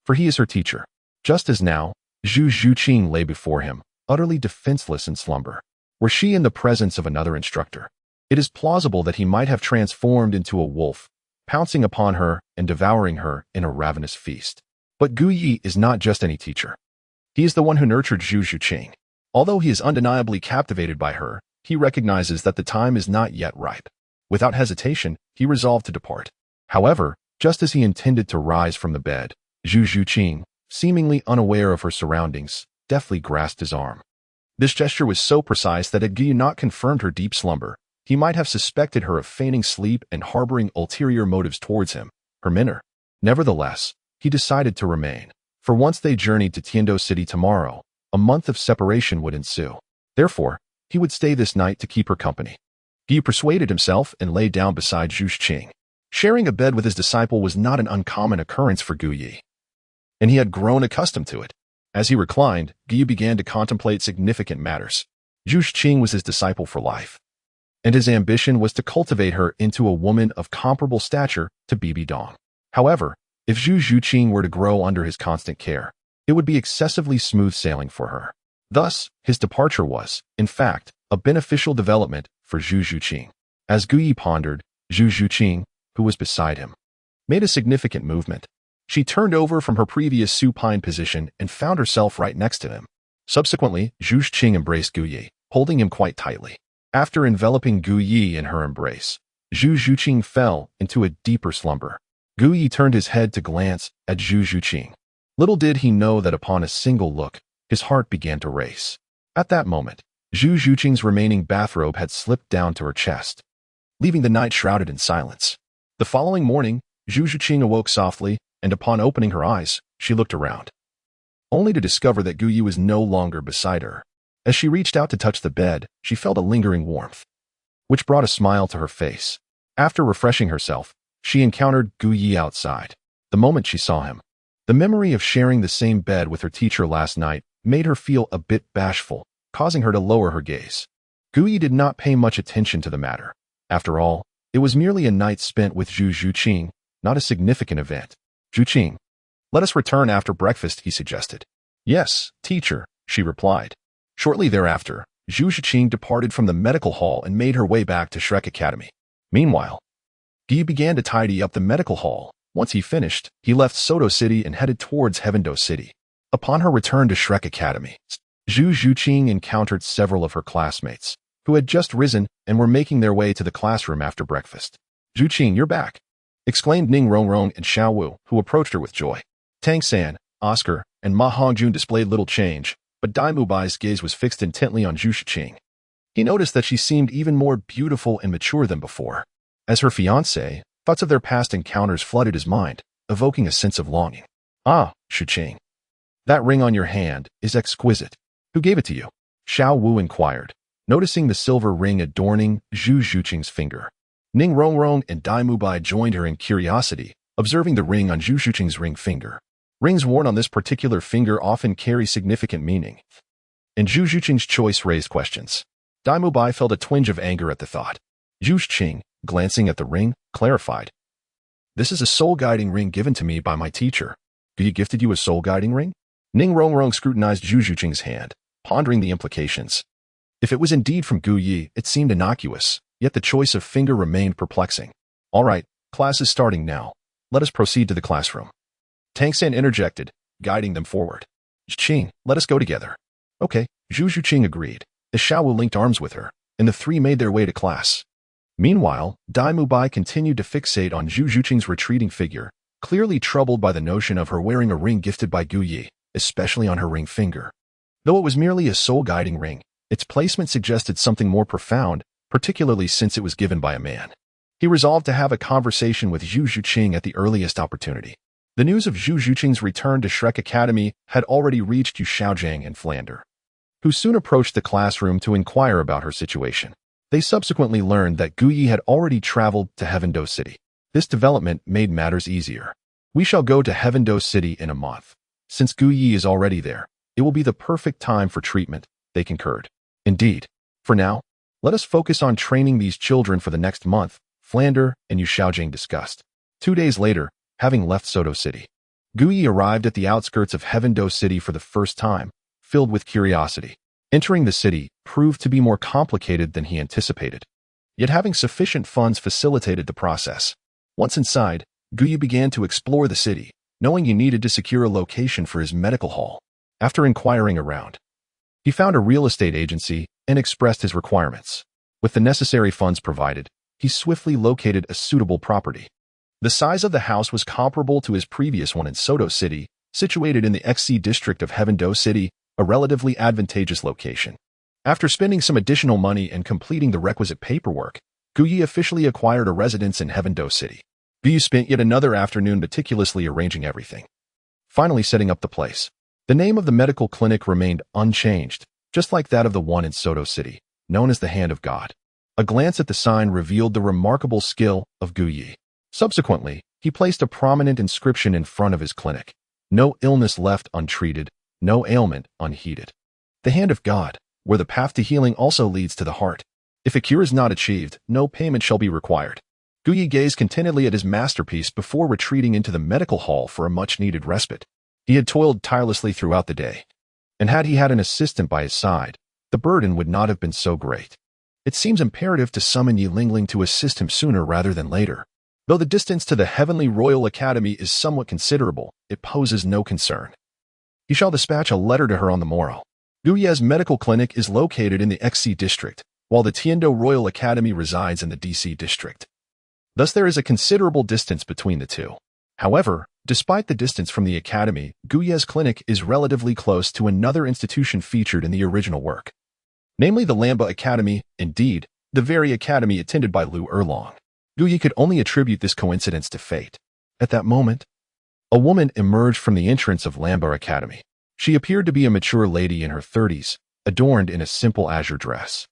for he is her teacher. Just as now, Zhu Zhuqing lay before him, utterly defenseless in slumber. Were she in the presence of another instructor, it is plausible that he might have transformed into a wolf, pouncing upon her and devouring her in a ravenous feast. But Guyi is not just any teacher. He is the one who nurtured Zhu Zhuqing. Although he is undeniably captivated by her, he recognizes that the time is not yet ripe. Without hesitation, he resolved to depart. However, just as he intended to rise from the bed, Zhu Zhuqing, seemingly unaware of her surroundings, deftly grasped his arm. This gesture was so precise that had Guyi not confirmed her deep slumber, he might have suspected her of feigning sleep and harboring ulterior motives towards him, her mentor. Nevertheless, he decided to remain, for once they journeyed to Tiando City tomorrow, a month of separation would ensue. Therefore, he would stay this night to keep her company. Guyi persuaded himself and lay down beside Zhu Zhuqing. Sharing a bed with his disciple was not an uncommon occurrence for Guyi, and he had grown accustomed to it. As he reclined, Guyi began to contemplate significant matters. Zhu Zhuqing was his disciple for life, and his ambition was to cultivate her into a woman of comparable stature to Bibi Dong. However, if Zhu Zhuqing were to grow under his constant care, it would be excessively smooth sailing for her. Thus, his departure was, in fact, a beneficial development for Zhu Zhuqing. As Gu Yi pondered, Zhu Zhuqing, who was beside him, made a significant movement. She turned over from her previous supine position and found herself right next to him. Subsequently, Zhu Zhuqing embraced Gu Yi, holding him quite tightly. After enveloping Gu Yi in her embrace, Zhu Zhuqing fell into a deeper slumber. Gu Yi turned his head to glance at Zhu Zhuqing. Little did he know that upon a single look, his heart began to race. At that moment, Zhu Zhuqing's remaining bathrobe had slipped down to her chest, leaving the night shrouded in silence. The following morning, Zhu Zhuqing awoke softly, and upon opening her eyes, she looked around, only to discover that Gu Yi was no longer beside her. As she reached out to touch the bed, she felt a lingering warmth, which brought a smile to her face. After refreshing herself, she encountered Gu Yi outside. The moment she saw him, the memory of sharing the same bed with her teacher last night made her feel a bit bashful, causing her to lower her gaze. Gu Yi did not pay much attention to the matter. After all, it was merely a night spent with Zhu Zhuqing, not a significant event. Zhuqing, let us return after breakfast, he suggested. Yes, teacher, she replied. Shortly thereafter, Zhu Zhuqing departed from the medical hall and made her way back to Shrek Academy. Meanwhile, Guy began to tidy up the medical hall. Once he finished, he left Soto City and headed towards Heavendo City. Upon her return to Shrek Academy, Zhu Zhuqing encountered several of her classmates, who had just risen and were making their way to the classroom after breakfast. Zhuqing, you're back, exclaimed Ning Rongrong and Xiao Wu, who approached her with joy. Tang San, Oscar, and Ma Hongjun displayed little change, but Dai Mubai's gaze was fixed intently on Zhu Zhuqing. He noticed that she seemed even more beautiful and mature than before. As her fiancé, thoughts of their past encounters flooded his mind, evoking a sense of longing. Ah, Zhuqing, that ring on your hand is exquisite. Who gave it to you? Xiao Wu inquired, noticing the silver ring adorning Zhu Zhuqing's finger. Ning Rongrong and Dai Mubai joined her in curiosity, observing the ring on Zhu Zhuqing's ring finger. Rings worn on this particular finger often carry significant meaning, and Zhu Zhuqing's choice raised questions. Dai Mubai felt a twinge of anger at the thought. Zhu Zhuqing, glancing at the ring, clarified. This is a soul-guiding ring given to me by my teacher. He gifted you a soul-guiding ring? Ning Rongrong scrutinized Zhu Zhuqing's hand, pondering the implications. If it was indeed from Gu Yi, it seemed innocuous, yet the choice of finger remained perplexing. All right, class is starting now. Let us proceed to the classroom. Tang San interjected, guiding them forward. Zhuqing, let us go together. Okay, Zhu Zhuqing agreed, as Xiao Wu linked arms with her, and the three made their way to class. Meanwhile, Dai Mubai continued to fixate on Zhu Zhuqing's retreating figure, clearly troubled by the notion of her wearing a ring gifted by Gu Yi, especially on her ring finger. Though it was merely a soul-guiding ring, its placement suggested something more profound, particularly since it was given by a man. He resolved to have a conversation with Zhu Zhuqing at the earliest opportunity. The news of Zhu Zhuqing's return to Shrek Academy had already reached Yu Xiaojiang and Flander, who soon approached the classroom to inquire about her situation. They subsequently learned that Gu Yi had already traveled to Heavendo City. This development made matters easier. We shall go to Heavendo City in a month. Since Gu Yi is already there, it will be the perfect time for treatment, they concurred. Indeed. For now, let us focus on training these children for the next month, Flander and Yu Xiaojiang discussed. 2 days later, having left Soto City, Gu Yi arrived at the outskirts of Heavendo City for the first time, filled with curiosity. Entering the city proved to be more complicated than he anticipated. Yet having sufficient funds facilitated the process. Once inside, Gu Yi began to explore the city, knowing he needed to secure a location for his medical hall. After inquiring around, he found a real estate agency and expressed his requirements. With the necessary funds provided, he swiftly located a suitable property. The size of the house was comparable to his previous one in Soto City, situated in the XC district of Heavendo City, a relatively advantageous location. After spending some additional money and completing the requisite paperwork, Gu Yi officially acquired a residence in Heavendo City. Gu Yi spent yet another afternoon meticulously arranging everything, finally setting up the place. The name of the medical clinic remained unchanged, just like that of the one in Soto City, known as the Hand of God. A glance at the sign revealed the remarkable skill of Gu Yi. Subsequently, he placed a prominent inscription in front of his clinic. No illness left untreated, no ailment unheeded. The Hand of God, where the path to healing also leads to the heart. If a cure is not achieved, no payment shall be required. Gu Yi gazed contentedly at his masterpiece before retreating into the medical hall for a much-needed respite. He had toiled tirelessly throughout the day, and had he had an assistant by his side, the burden would not have been so great. It seems imperative to summon Yi Lingling to assist him sooner rather than later. Though the distance to the Heavenly Royal Academy is somewhat considerable, it poses no concern. He shall dispatch a letter to her on the morrow. Guye's medical clinic is located in the XC district, while the Tiando Royal Academy resides in the DC district. Thus there is a considerable distance between the two. However, despite the distance from the academy, Guye's clinic is relatively close to another institution featured in the original work, namely the Lamba Academy, indeed, the very academy attended by Lu Erlong. Guye could only attribute this coincidence to fate. At that moment, a woman emerged from the entrance of Lamba Academy. She appeared to be a mature lady in her 30s, adorned in a simple azure dress.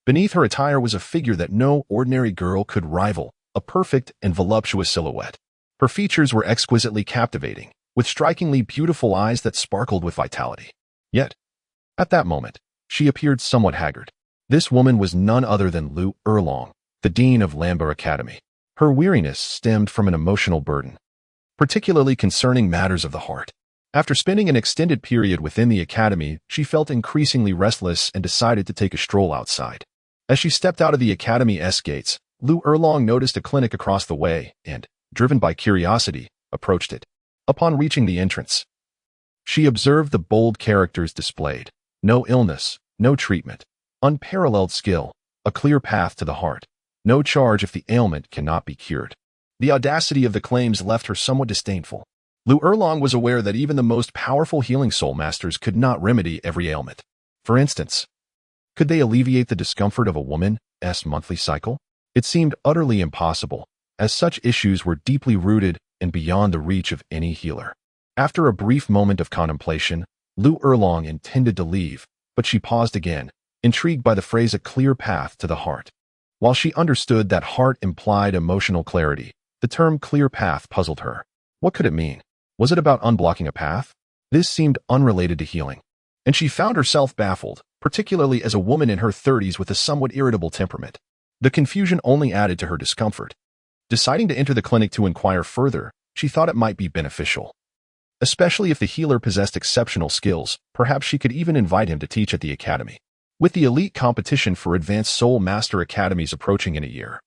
Beneath her attire was a figure that no ordinary girl could rival, a perfect and voluptuous silhouette. Her features were exquisitely captivating, with strikingly beautiful eyes that sparkled with vitality. Yet, at that moment, she appeared somewhat haggard. This woman was none other than Lu Erlong, the dean of Lamba Academy. Her weariness stemmed from an emotional burden, particularly concerning matters of the heart. After spending an extended period within the academy, she felt increasingly restless and decided to take a stroll outside. As she stepped out of the academy's gates, Lu Erlong noticed a clinic across the way and, driven by curiosity, approached it. Upon reaching the entrance, she observed the bold characters displayed: no illness, no treatment, unparalleled skill, a clear path to the heart, no charge if the ailment cannot be cured. The audacity of the claims left her somewhat disdainful. Lu Erlong was aware that even the most powerful healing soul masters could not remedy every ailment. For instance, could they alleviate the discomfort of a woman's monthly cycle? It seemed utterly impossible, as such issues were deeply rooted and beyond the reach of any healer. After a brief moment of contemplation, Lu Erlong intended to leave, but she paused again, intrigued by the phrase "a clear path to the heart." While she understood that heart implied emotional clarity, the term clear path puzzled her. What could it mean? Was it about unblocking a path? This seemed unrelated to healing, and she found herself baffled, particularly as a woman in her 30s with a somewhat irritable temperament. The confusion only added to her discomfort. Deciding to enter the clinic to inquire further, she thought it might be beneficial. Especially if the healer possessed exceptional skills, perhaps she could even invite him to teach at the academy. With the elite competition for advanced soul master academies approaching in a year,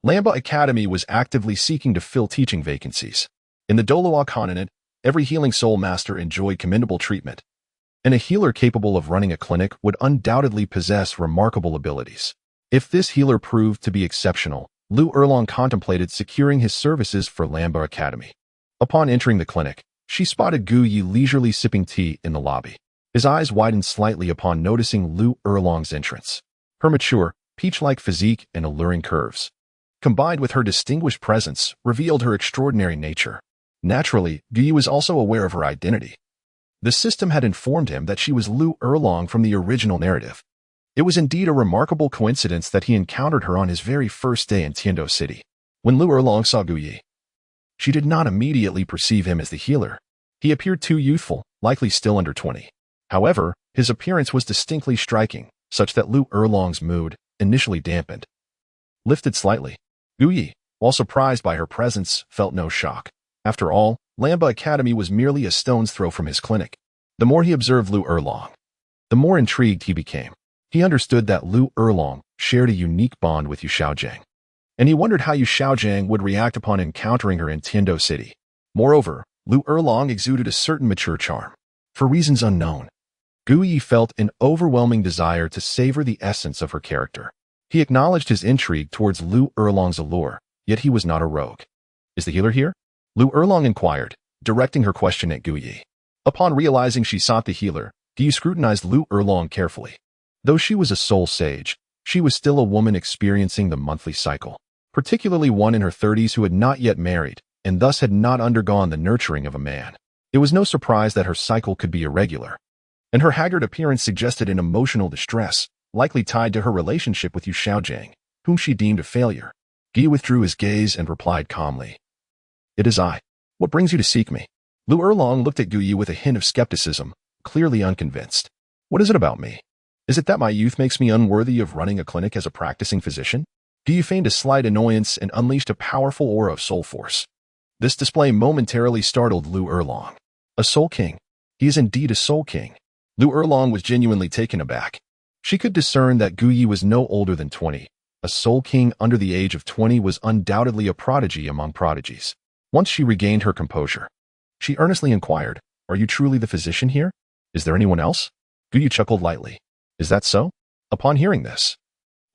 Lamba Academy was actively seeking to fill teaching vacancies. In the Douluo continent, every healing soul master enjoyed commendable treatment, and a healer capable of running a clinic would undoubtedly possess remarkable abilities. If this healer proved to be exceptional, Lu Erlong contemplated securing his services for Lamba Academy. Upon entering the clinic, she spotted Guye leisurely sipping tea in the lobby. His eyes widened slightly upon noticing Lu Erlong's entrance. Her mature, peach-like physique and alluring curves, combined with her distinguished presence, revealed her extraordinary nature. Naturally, Guye was also aware of her identity. The system had informed him that she was Lu Erlong from the original narrative. It was indeed a remarkable coincidence that he encountered her on his very first day in Tiando City. When Lu Erlong saw Guye, she did not immediately perceive him as the healer. He appeared too youthful, likely still under 20. However, his appearance was distinctly striking, such that Lu Erlong's mood, initially dampened, lifted slightly. Guye, while surprised by her presence, felt no shock. After all, Lamba Academy was merely a stone's throw from his clinic. The more he observed Lu Erlong, the more intrigued he became. He understood that Lu Erlong shared a unique bond with Yu Xiaojiang, and he wondered how Yu Xiaojiang would react upon encountering her in Tiando City. Moreover, Lu Erlong exuded a certain mature charm. For reasons unknown, Guye felt an overwhelming desire to savor the essence of her character. He acknowledged his intrigue towards Lu Erlong's allure, yet he was not a rogue. "Is the healer here?" Lu Erlong inquired, directing her question at Guye. Upon realizing she sought the healer, Guye scrutinized Lu Erlong carefully. Though she was a soul sage, she was still a woman experiencing the monthly cycle, particularly one in her 30s who had not yet married, and thus had not undergone the nurturing of a man. It was no surprise that her cycle could be irregular, and her haggard appearance suggested an emotional distress, likely tied to her relationship with Yu Xiaojiang, whom she deemed a failure. Guye withdrew his gaze and replied calmly, "It is I. What brings you to seek me?" Lu Erlong looked at Guye with a hint of skepticism, clearly unconvinced. "What is it about me? Is it that my youth makes me unworthy of running a clinic as a practicing physician?" Guye feigned a slight annoyance and unleashed a powerful aura of soul force. This display momentarily startled Lu Erlong. A soul king. He is indeed a soul king. Lu Erlong was genuinely taken aback. She could discern that Gu Yi was no older than 20. A soul king under the age of 20 was undoubtedly a prodigy among prodigies. Once she regained her composure, she earnestly inquired, "Are you truly the physician here? Is there anyone else?" Gu Yi chuckled lightly. "Is that so?" Upon hearing this,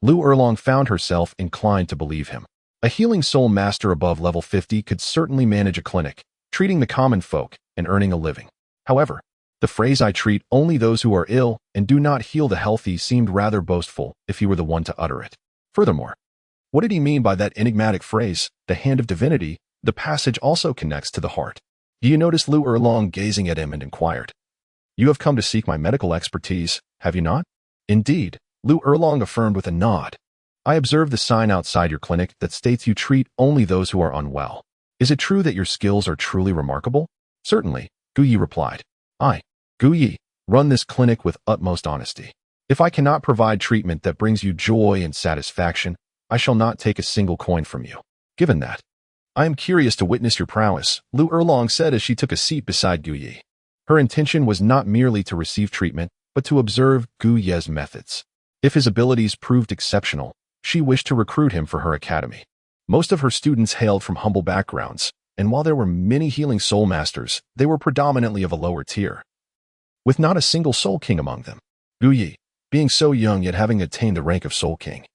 Lu Erlong found herself inclined to believe him. A healing soul master above level 50 could certainly manage a clinic, treating the common folk and earning a living. However, the phrase "I treat only those who are ill and do not heal the healthy" seemed rather boastful if he were the one to utter it. Furthermore, what did he mean by that enigmatic phrase, "the hand of divinity"? The passage also connects to the heart. Gu Yi noticed Lu Erlong gazing at him and inquired, "You have come to seek my medical expertise, have you not?" "Indeed," Lu Erlong affirmed with a nod. "I observed the sign outside your clinic that states you treat only those who are unwell. Is it true that your skills are truly remarkable?" "Certainly," Gu Yi replied. "I, Gu Yi, run this clinic with utmost honesty. If I cannot provide treatment that brings you joy and satisfaction, I shall not take a single coin from you. Given that, I am curious to witness your prowess," Lu Erlong said as she took a seat beside Gu Yi. Her intention was not merely to receive treatment, but to observe Gu Ye's methods. If his abilities proved exceptional, she wished to recruit him for her academy. Most of her students hailed from humble backgrounds, and while there were many healing soul masters, they were predominantly of a lower tier, with not a single soul king among them. Gu Yi, being so young yet having attained the rank of soul king,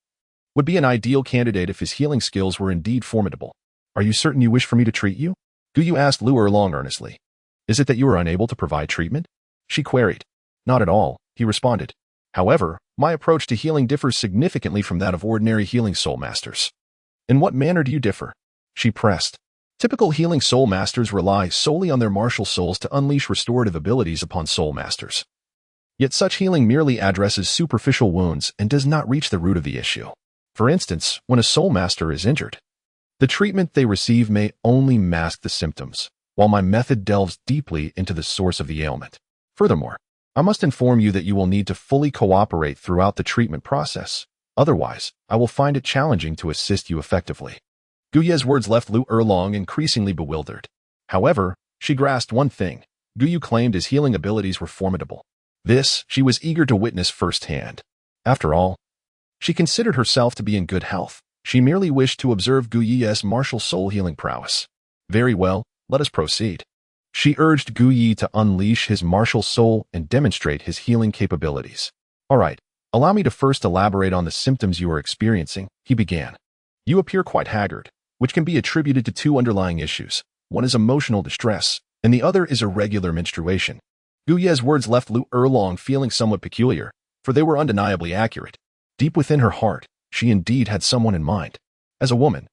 would be an ideal candidate if his healing skills were indeed formidable. "Are you certain you wish for me to treat you?" Gu Yi asked Lu Erlong earnestly. "Is it that you are unable to provide treatment?" she queried. "Not at all," he responded. "However, my approach to healing differs significantly from that of ordinary healing soul masters." "In what manner do you differ?" she pressed. Typical healing soul masters rely solely on their martial souls to unleash restorative abilities upon soul masters. Yet such healing merely addresses superficial wounds and does not reach the root of the issue. For instance, when a soul master is injured, the treatment they receive may only mask the symptoms, while my method delves deeply into the source of the ailment. Furthermore, I must inform you that you will need to fully cooperate throughout the treatment process. Otherwise, I will find it challenging to assist you effectively. Gu Ye's words left Lu Erlong increasingly bewildered. However, she grasped one thing. Gu Yu claimed his healing abilities were formidable. This she was eager to witness firsthand. After all, she considered herself to be in good health. She merely wished to observe Gu Yi's martial soul healing prowess. "Very well, let us proceed." She urged Gu Yi to unleash his martial soul and demonstrate his healing capabilities. "All right, allow me to first elaborate on the symptoms you are experiencing," he began. "You appear quite haggard, which can be attributed to two underlying issues. One is emotional distress, and the other is irregular menstruation." Gu Ye's words left Lu Erlong feeling somewhat peculiar, for they were undeniably accurate. Deep within her heart, she indeed had someone in mind. As a woman,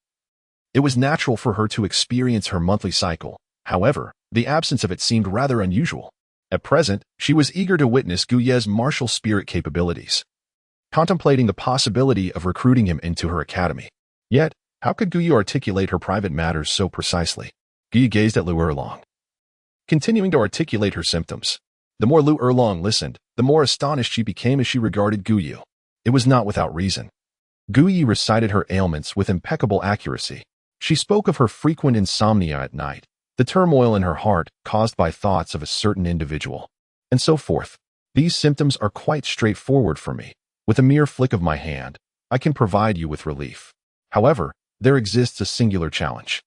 it was natural for her to experience her monthly cycle. However, the absence of it seemed rather unusual. At present, she was eager to witness Gu Ye's martial spirit capabilities, contemplating the possibility of recruiting him into her academy. Yet, how could Gu Yi articulate her private matters so precisely? Gu Yi gazed at Lu Erlong, continuing to articulate her symptoms. The more Lu Erlong listened, the more astonished she became as she regarded Gu Yi. It was not without reason. Gu Yi recited her ailments with impeccable accuracy. She spoke of her frequent insomnia at night, the turmoil in her heart caused by thoughts of a certain individual, and so forth. "These symptoms are quite straightforward for me. With a mere flick of my hand, I can provide you with relief. However, there exists a singular challenge.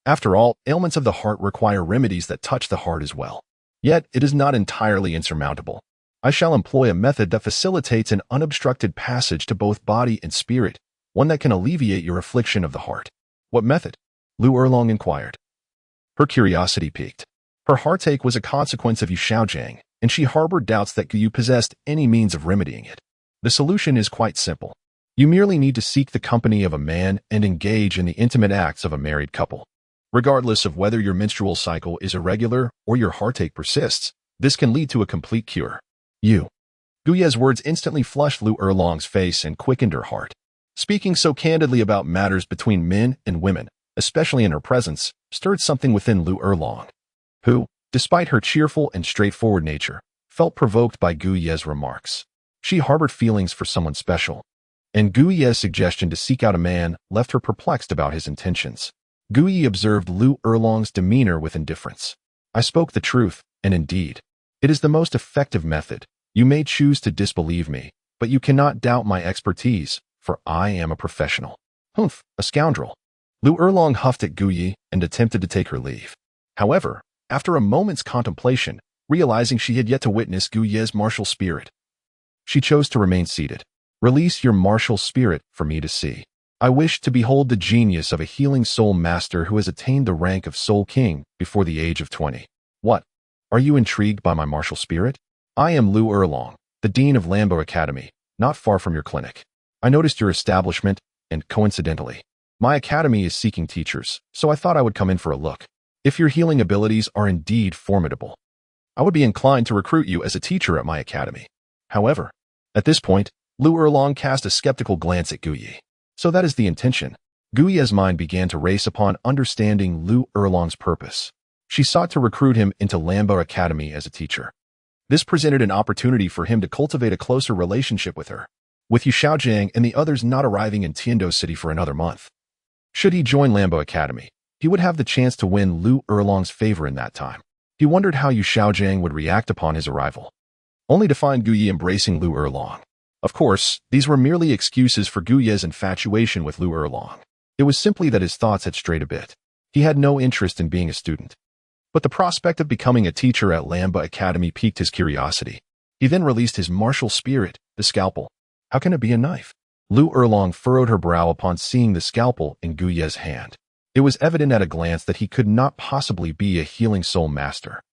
After all, ailments of the heart require remedies that touch the heart as well. Yet, it is not entirely insurmountable. I shall employ a method that facilitates an unobstructed passage to both body and spirit, one that can alleviate your affliction of the heart." "What method?" Lu Erlong inquired. Her curiosity piqued. Her heartache was a consequence of Yu Shaojiang, and she harbored doubts that Gu Yu possessed any means of remedying it. "The solution is quite simple. You merely need to seek the company of a man and engage in the intimate acts of a married couple. Regardless of whether your menstrual cycle is irregular or your heartache persists, this can lead to a complete cure." "You." Gu Ye's words instantly flushed Lu Erlong's face and quickened her heart. Speaking so candidly about matters between men and women, especially in her presence, stirred something within Lu Erlong, who, despite her cheerful and straightforward nature, felt provoked by Gu Ye's remarks. She harbored feelings for someone special, and Gu Ye's suggestion to seek out a man left her perplexed about his intentions. Gu Yi observed Lu Erlong's demeanor with indifference. "I spoke the truth," And indeed, it is the most effective method. You may choose to disbelieve me, but you cannot doubt my expertise, for I am a professional. Humph, a scoundrel. Lu Erlong huffed at Gu Yi and attempted to take her leave. However, after a moment's contemplation, realizing she had yet to witness Gu Ye's martial spirit, she chose to remain seated. Release your martial spirit for me to see. I wish to behold the genius of a healing soul master who has attained the rank of Soul King before the age of 20. What? Are you intrigued by my martial spirit? I am Lu Erlong, the Dean of Lambo Academy, not far from your clinic. I noticed your establishment, and coincidentally, my academy is seeking teachers, so I thought I would come in for a look. If your healing abilities are indeed formidable, I would be inclined to recruit you as a teacher at my academy. However, at this point, Lu Erlong cast a skeptical glance at Gu Yi. So that is the intention. Gu Yi's mind began to race upon understanding Lu Erlong's purpose. She sought to recruit him into Lambo Academy as a teacher. This presented an opportunity for him to cultivate a closer relationship with her, with Yu Xiaojiang and the others not arriving in Tiando City for another month. Should he join Lambo Academy, he would have the chance to win Lu Erlong's favor in that time. He wondered how Yu Xiaojiang would react upon his arrival, only to find Gu Yi embracing Lu Erlong. Of course, these were merely excuses for Gu Ye's infatuation with Lu Erlong. It was simply that his thoughts had strayed a bit. He had no interest in being a student. But the prospect of becoming a teacher at Lamba Academy piqued his curiosity. He then released his martial spirit, the scalpel. How can it be a knife? Lu Erlong furrowed her brow upon seeing the scalpel in Gu Ye's hand. It was evident at a glance that he could not possibly be a healing soul master,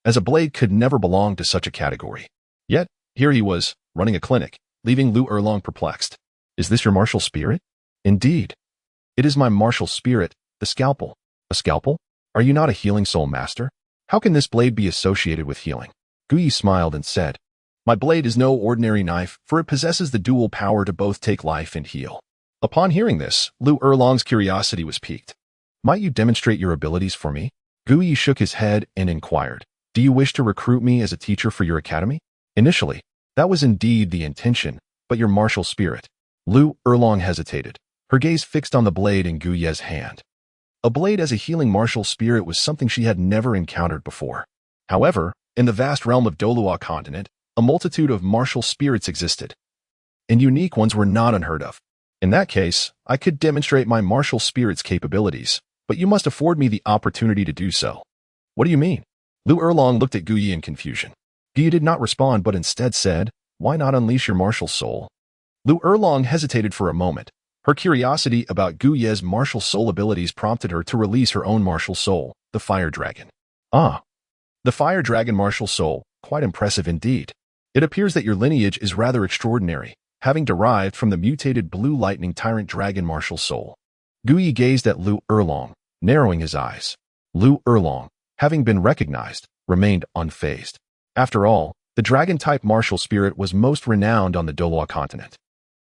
as a blade could never belong to such a category. Yet, here he was, running a clinic, leaving Lu Erlong perplexed. Is this your martial spirit? Indeed. It is my martial spirit, the scalpel. A scalpel? Are you not a healing soul master? How can this blade be associated with healing? Gu Yi smiled and said, My blade is no ordinary knife, for it possesses the dual power to both take life and heal. Upon hearing this, Lu Erlong's curiosity was piqued. Might you demonstrate your abilities for me? Gu Yi shook his head and inquired, Do you wish to recruit me as a teacher for your academy? Initially, that was indeed the intention, but your martial spirit. Lu Erlong hesitated, her gaze fixed on the blade in Gu Ye's hand. A blade as a healing martial spirit was something she had never encountered before. However, in the vast realm of Douluo continent, a multitude of martial spirits existed, and unique ones were not unheard of. In that case, I could demonstrate my martial spirit's capabilities, but you must afford me the opportunity to do so. What do you mean? Lu Erlong looked at Gu Yi in confusion. Gu Yi did not respond but instead said, Why not unleash your martial soul? Lu Erlong hesitated for a moment. Her curiosity about Gu Ye's martial soul abilities prompted her to release her own martial soul, the Fire Dragon. Ah, the Fire Dragon martial soul, quite impressive indeed. It appears that your lineage is rather extraordinary, having derived from the mutated Blue Lightning Tyrant Dragon martial soul. Gu Yi gazed at Lu Erlong, narrowing his eyes. Lu Erlong, having been recognized, remained unfazed. After all, the dragon-type martial spirit was most renowned on the Douluo continent,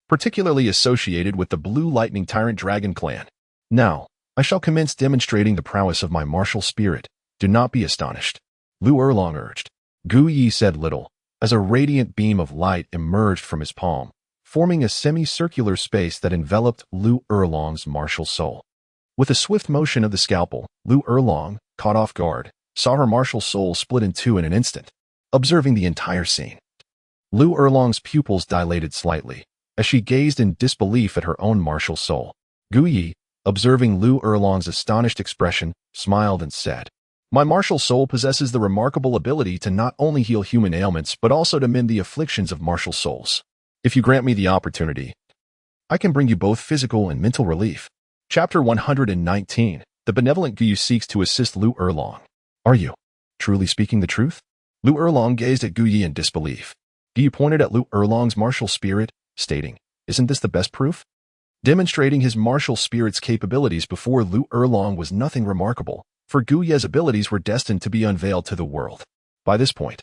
particularly associated with the Blue Lightning Tyrant Dragon clan. Now, I shall commence demonstrating the prowess of my martial spirit. Do not be astonished. Lu Erlong urged. Gu Yi said little, as a radiant beam of light emerged from his palm, forming a semicircular space that enveloped Lu Erlong's martial soul. With a swift motion of the scalpel, Lu Erlong, caught off guard, saw her martial soul split in two in an instant, observing the entire scene. Lu Erlong's pupils dilated slightly, as she gazed in disbelief at her own martial soul. Gu Yi, observing Lu Erlong's astonished expression, smiled and said, My martial soul possesses the remarkable ability to not only heal human ailments but also to mend the afflictions of martial souls. If you grant me the opportunity, I can bring you both physical and mental relief. Chapter 119. The benevolent Gu Yi seeks to assist Lu Erlong. Are you truly speaking the truth? Lu Erlong gazed at Gu Yi in disbelief. Gu Yi pointed at Lu Erlong's martial spirit, stating, Isn't this the best proof? Demonstrating his martial spirit's capabilities before Lu Erlong was nothing remarkable, for Gu Ye's abilities were destined to be unveiled to the world. By this point,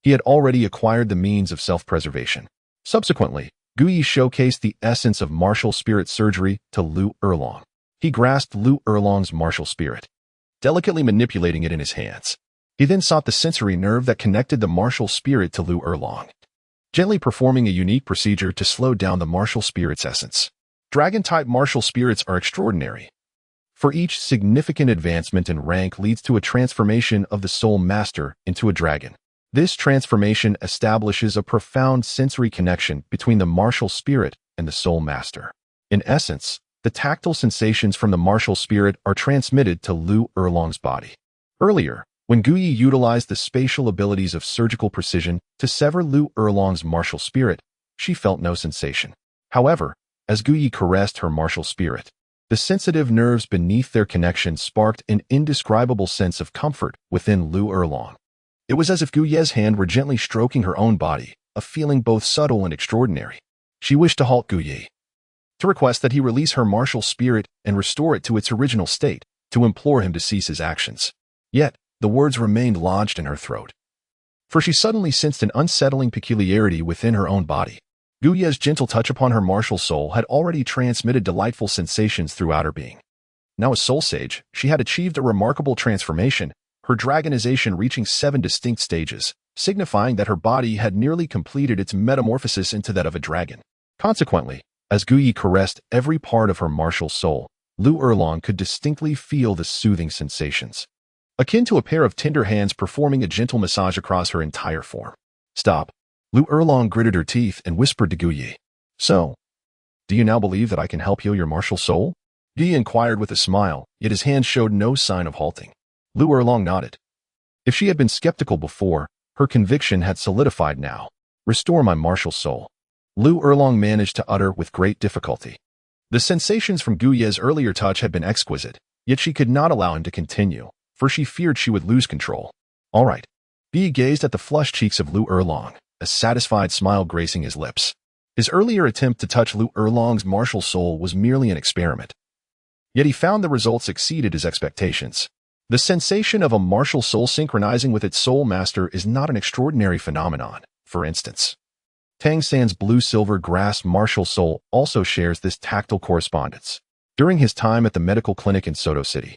he had already acquired the means of self-preservation. Subsequently, Gu Yi showcased the essence of martial spirit surgery to Lu Erlong. He grasped Lu Erlong's martial spirit, delicately manipulating it in his hands. He then sought the sensory nerve that connected the martial spirit to Lu Erlong, gently performing a unique procedure to slow down the martial spirit's essence. Dragon-type martial spirits are extraordinary, For each significant advancement in rank leads to a transformation of the soul master into a dragon. This transformation establishes a profound sensory connection between the martial spirit and the soul master. In essence, the tactile sensations from the martial spirit are transmitted to Lu Erlong's body. Earlier, when Guyi utilized the spatial abilities of surgical precision to sever Lu Erlong's martial spirit, she felt no sensation. However, as Guyi caressed her martial spirit, the sensitive nerves beneath their connection sparked an indescribable sense of comfort within Lu Erlong. It was as if Guyi's hand were gently stroking her own body, a feeling both subtle and extraordinary. She wished to halt Guyi, to request that he release her martial spirit and restore it to its original state, to implore him to cease his actions. Yet, the words remained lodged in her throat. For she suddenly sensed an unsettling peculiarity within her own body. Guyi's gentle touch upon her martial soul had already transmitted delightful sensations throughout her being. Now as soul sage, she had achieved a remarkable transformation, her dragonization reaching 7 distinct stages, signifying that her body had nearly completed its metamorphosis into that of a dragon. Consequently, as Guyi caressed every part of her martial soul, Lu Erlong could distinctly feel the soothing sensations, akin to a pair of tender hands performing a gentle massage across her entire form. Stop. Lu Erlong gritted her teeth and whispered to Guyi. So, do you now believe that I can help heal your martial soul? Guyi inquired with a smile, yet his hand showed no sign of halting. Lu Erlong nodded. If she had been skeptical before, her conviction had solidified now. Restore my martial soul. Lu Erlong managed to utter with great difficulty. The sensations from Guyi's earlier touch had been exquisite, yet she could not allow him to continue, for she feared she would lose control. All right. Guyi gazed at the flushed cheeks of Lu Erlong, a satisfied smile gracing his lips. His earlier attempt to touch Lu Erlong's martial soul was merely an experiment. Yet he found the results exceeded his expectations. The sensation of a martial soul synchronizing with its soul master is not an extraordinary phenomenon. For instance, Tang San's blue-silver grass martial soul also shares this tactile correspondence. During his time at the medical clinic in Soto City,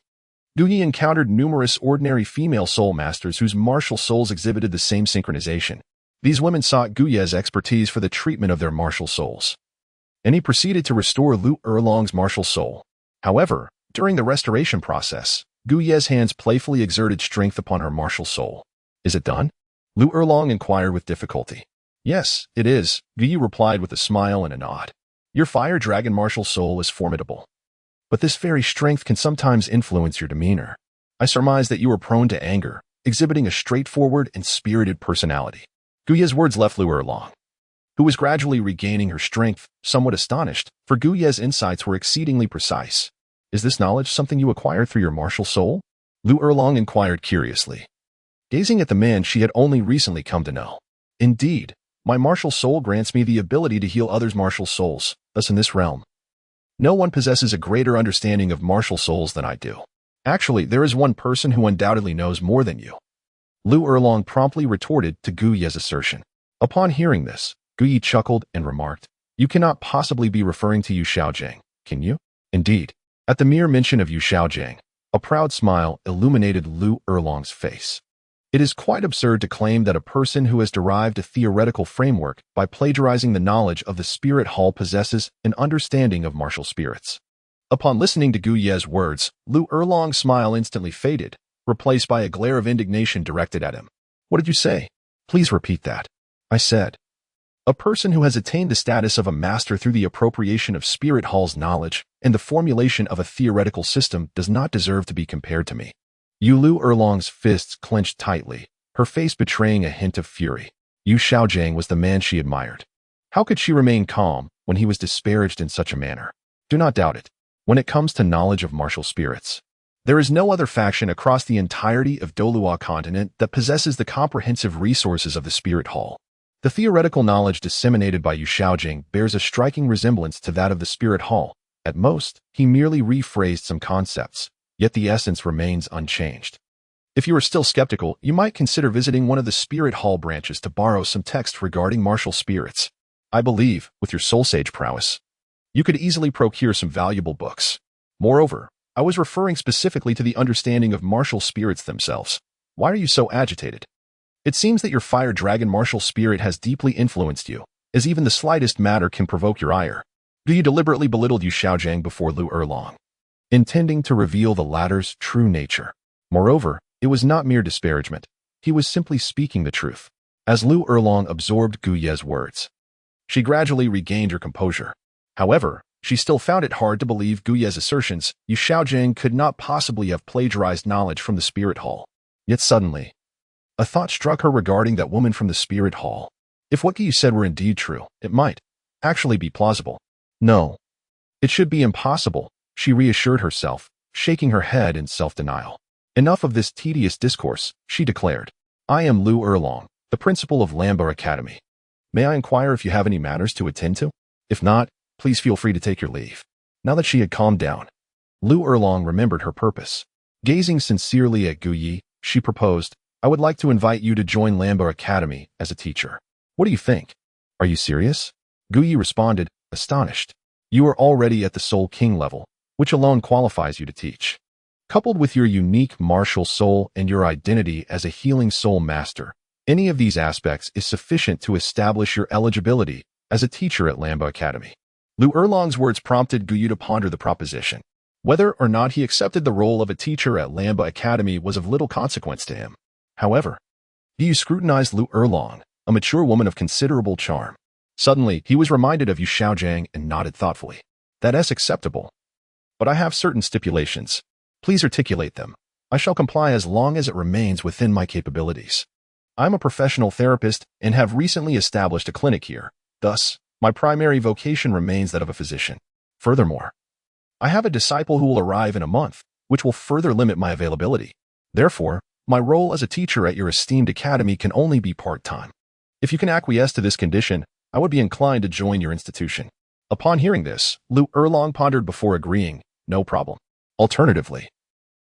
Guyi encountered numerous ordinary female soul masters whose martial souls exhibited the same synchronization. These women sought Guyi's expertise for the treatment of their martial souls, and he proceeded to restore Lu Erlong's martial soul. However, during the restoration process, Guyi's hands playfully exerted strength upon her martial soul. Is it done? Lu Erlong inquired with difficulty. Yes, it is, Guyi replied with a smile and a nod. Your fire dragon martial soul is formidable. But this very strength can sometimes influence your demeanor. I surmise that you are prone to anger, exhibiting a straightforward and spirited personality. Guyi's words left Lu Erlong, who was gradually regaining her strength, somewhat astonished, for Guyi's insights were exceedingly precise. Is this knowledge something you acquired through your martial soul? Lu Erlong inquired curiously, gazing at the man she had only recently come to know. Indeed, my martial soul grants me the ability to heal others' martial souls, thus in this realm. No one possesses a greater understanding of martial souls than I do. Actually, there is one person who undoubtedly knows more than you. Lu Erlong promptly retorted to Guyi's assertion. Upon hearing this, Guyi chuckled and remarked, You cannot possibly be referring to Yu Xiaojing, can you? Indeed. At the mere mention of Yu Xiaojing, a proud smile illuminated Lu Erlong's face. It is quite absurd to claim that a person who has derived a theoretical framework by plagiarizing the knowledge of the spirit hall possesses an understanding of martial spirits. Upon listening to Guyi's words, Lu Erlong's smile instantly faded, replaced by a glare of indignation directed at him. What did you say? Please repeat that. I said, a person who has attained the status of a master through the appropriation of Spirit Hall's knowledge and the formulation of a theoretical system does not deserve to be compared to me. Lu Erlong's fists clenched tightly, her face betraying a hint of fury. Yu Xiaojing was the man she admired. How could she remain calm when he was disparaged in such a manner? Do not doubt it. When it comes to knowledge of martial spirits, there is no other faction across the entirety of Douluo continent that possesses the comprehensive resources of the Spirit Hall. The theoretical knowledge disseminated by Yu Xiaojing bears a striking resemblance to that of the Spirit Hall. At most, he merely rephrased some concepts, yet the essence remains unchanged. If you are still skeptical, you might consider visiting one of the Spirit Hall branches to borrow some text regarding martial spirits. I believe, with your soul sage prowess, you could easily procure some valuable books. Moreover, I was referring specifically to the understanding of martial spirits themselves. Why are you so agitated? It seems that your fire dragon martial spirit has deeply influenced you, as even the slightest matter can provoke your ire. Guyi deliberately belittled Yu Xiaojing before Lu Erlong. intending to reveal the latter's true nature. Moreover, it was not mere disparagement. He was simply speaking the truth. As Lu Erlong absorbed Gu Ye's words, she gradually regained her composure. However, she still found it hard to believe Gu Ye's assertions. Yu Xiaojing could not possibly have plagiarized knowledge from the spirit hall. Yet suddenly, a thought struck her regarding that woman from the spirit hall. If what Gu said were indeed true, it might actually be plausible. No, it should be impossible, she reassured herself, shaking her head in self-denial. Enough of this tedious discourse, she declared. I am Lu Erlong, the principal of Lambo Academy. May I inquire if you have any matters to attend to? If not, please feel free to take your leave. Now that she had calmed down, Lu Erlong remembered her purpose. Gazing sincerely at Gu Yi, she proposed, I would like to invite you to join Lambo Academy as a teacher. What do you think? Are you serious? Gu Yi responded, astonished. You are already at the Soul King level, which alone qualifies you to teach. Coupled with your unique martial soul and your identity as a healing soul master, any of these aspects is sufficient to establish your eligibility as a teacher at Lambo Academy. Lu Erlong's words prompted Gu Yu to ponder the proposition. Whether or not he accepted the role of a teacher at Lambo Academy was of little consequence to him. However, Gu Yu scrutinized Lu Erlong, a mature woman of considerable charm. Suddenly, he was reminded of Yu Xiaojing and nodded thoughtfully. That is acceptable. But I have certain stipulations. Please articulate them. I shall comply as long as it remains within my capabilities. I'm a professional therapist and have recently established a clinic here. Thus, my primary vocation remains that of a physician. Furthermore, I have a disciple who will arrive in a month, which will further limit my availability. Therefore, my role as a teacher at your esteemed academy can only be part-time. If you can acquiesce to this condition, I would be inclined to join your institution. Upon hearing this, Lu Erlong pondered before agreeing, no problem. Alternatively,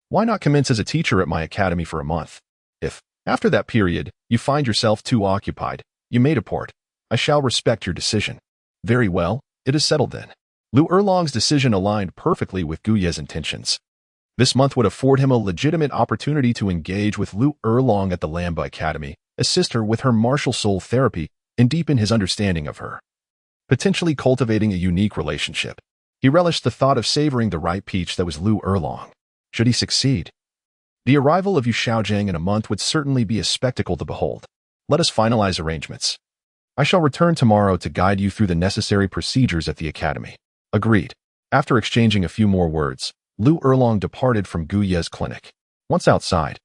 why not commence as a teacher at my academy for a month? If, after that period, you find yourself too occupied, you may depart. I shall respect your decision. Very well, it is settled then. Lu Erlong's decision aligned perfectly with Gu Ye's intentions. This month would afford him a legitimate opportunity to engage with Lu Erlong at the Lambo Academy, assist her with her martial soul therapy, and deepen his understanding of her, potentially cultivating a unique relationship. He relished the thought of savoring the ripe peach that was Lu Erlong. Should he succeed, the arrival of Yu Xiaojing in a month would certainly be a spectacle to behold. Let us finalize arrangements. I shall return tomorrow to guide you through the necessary procedures at the academy. Agreed. After exchanging a few more words, Lu Erlong departed from Gu Ye's clinic. Once outside,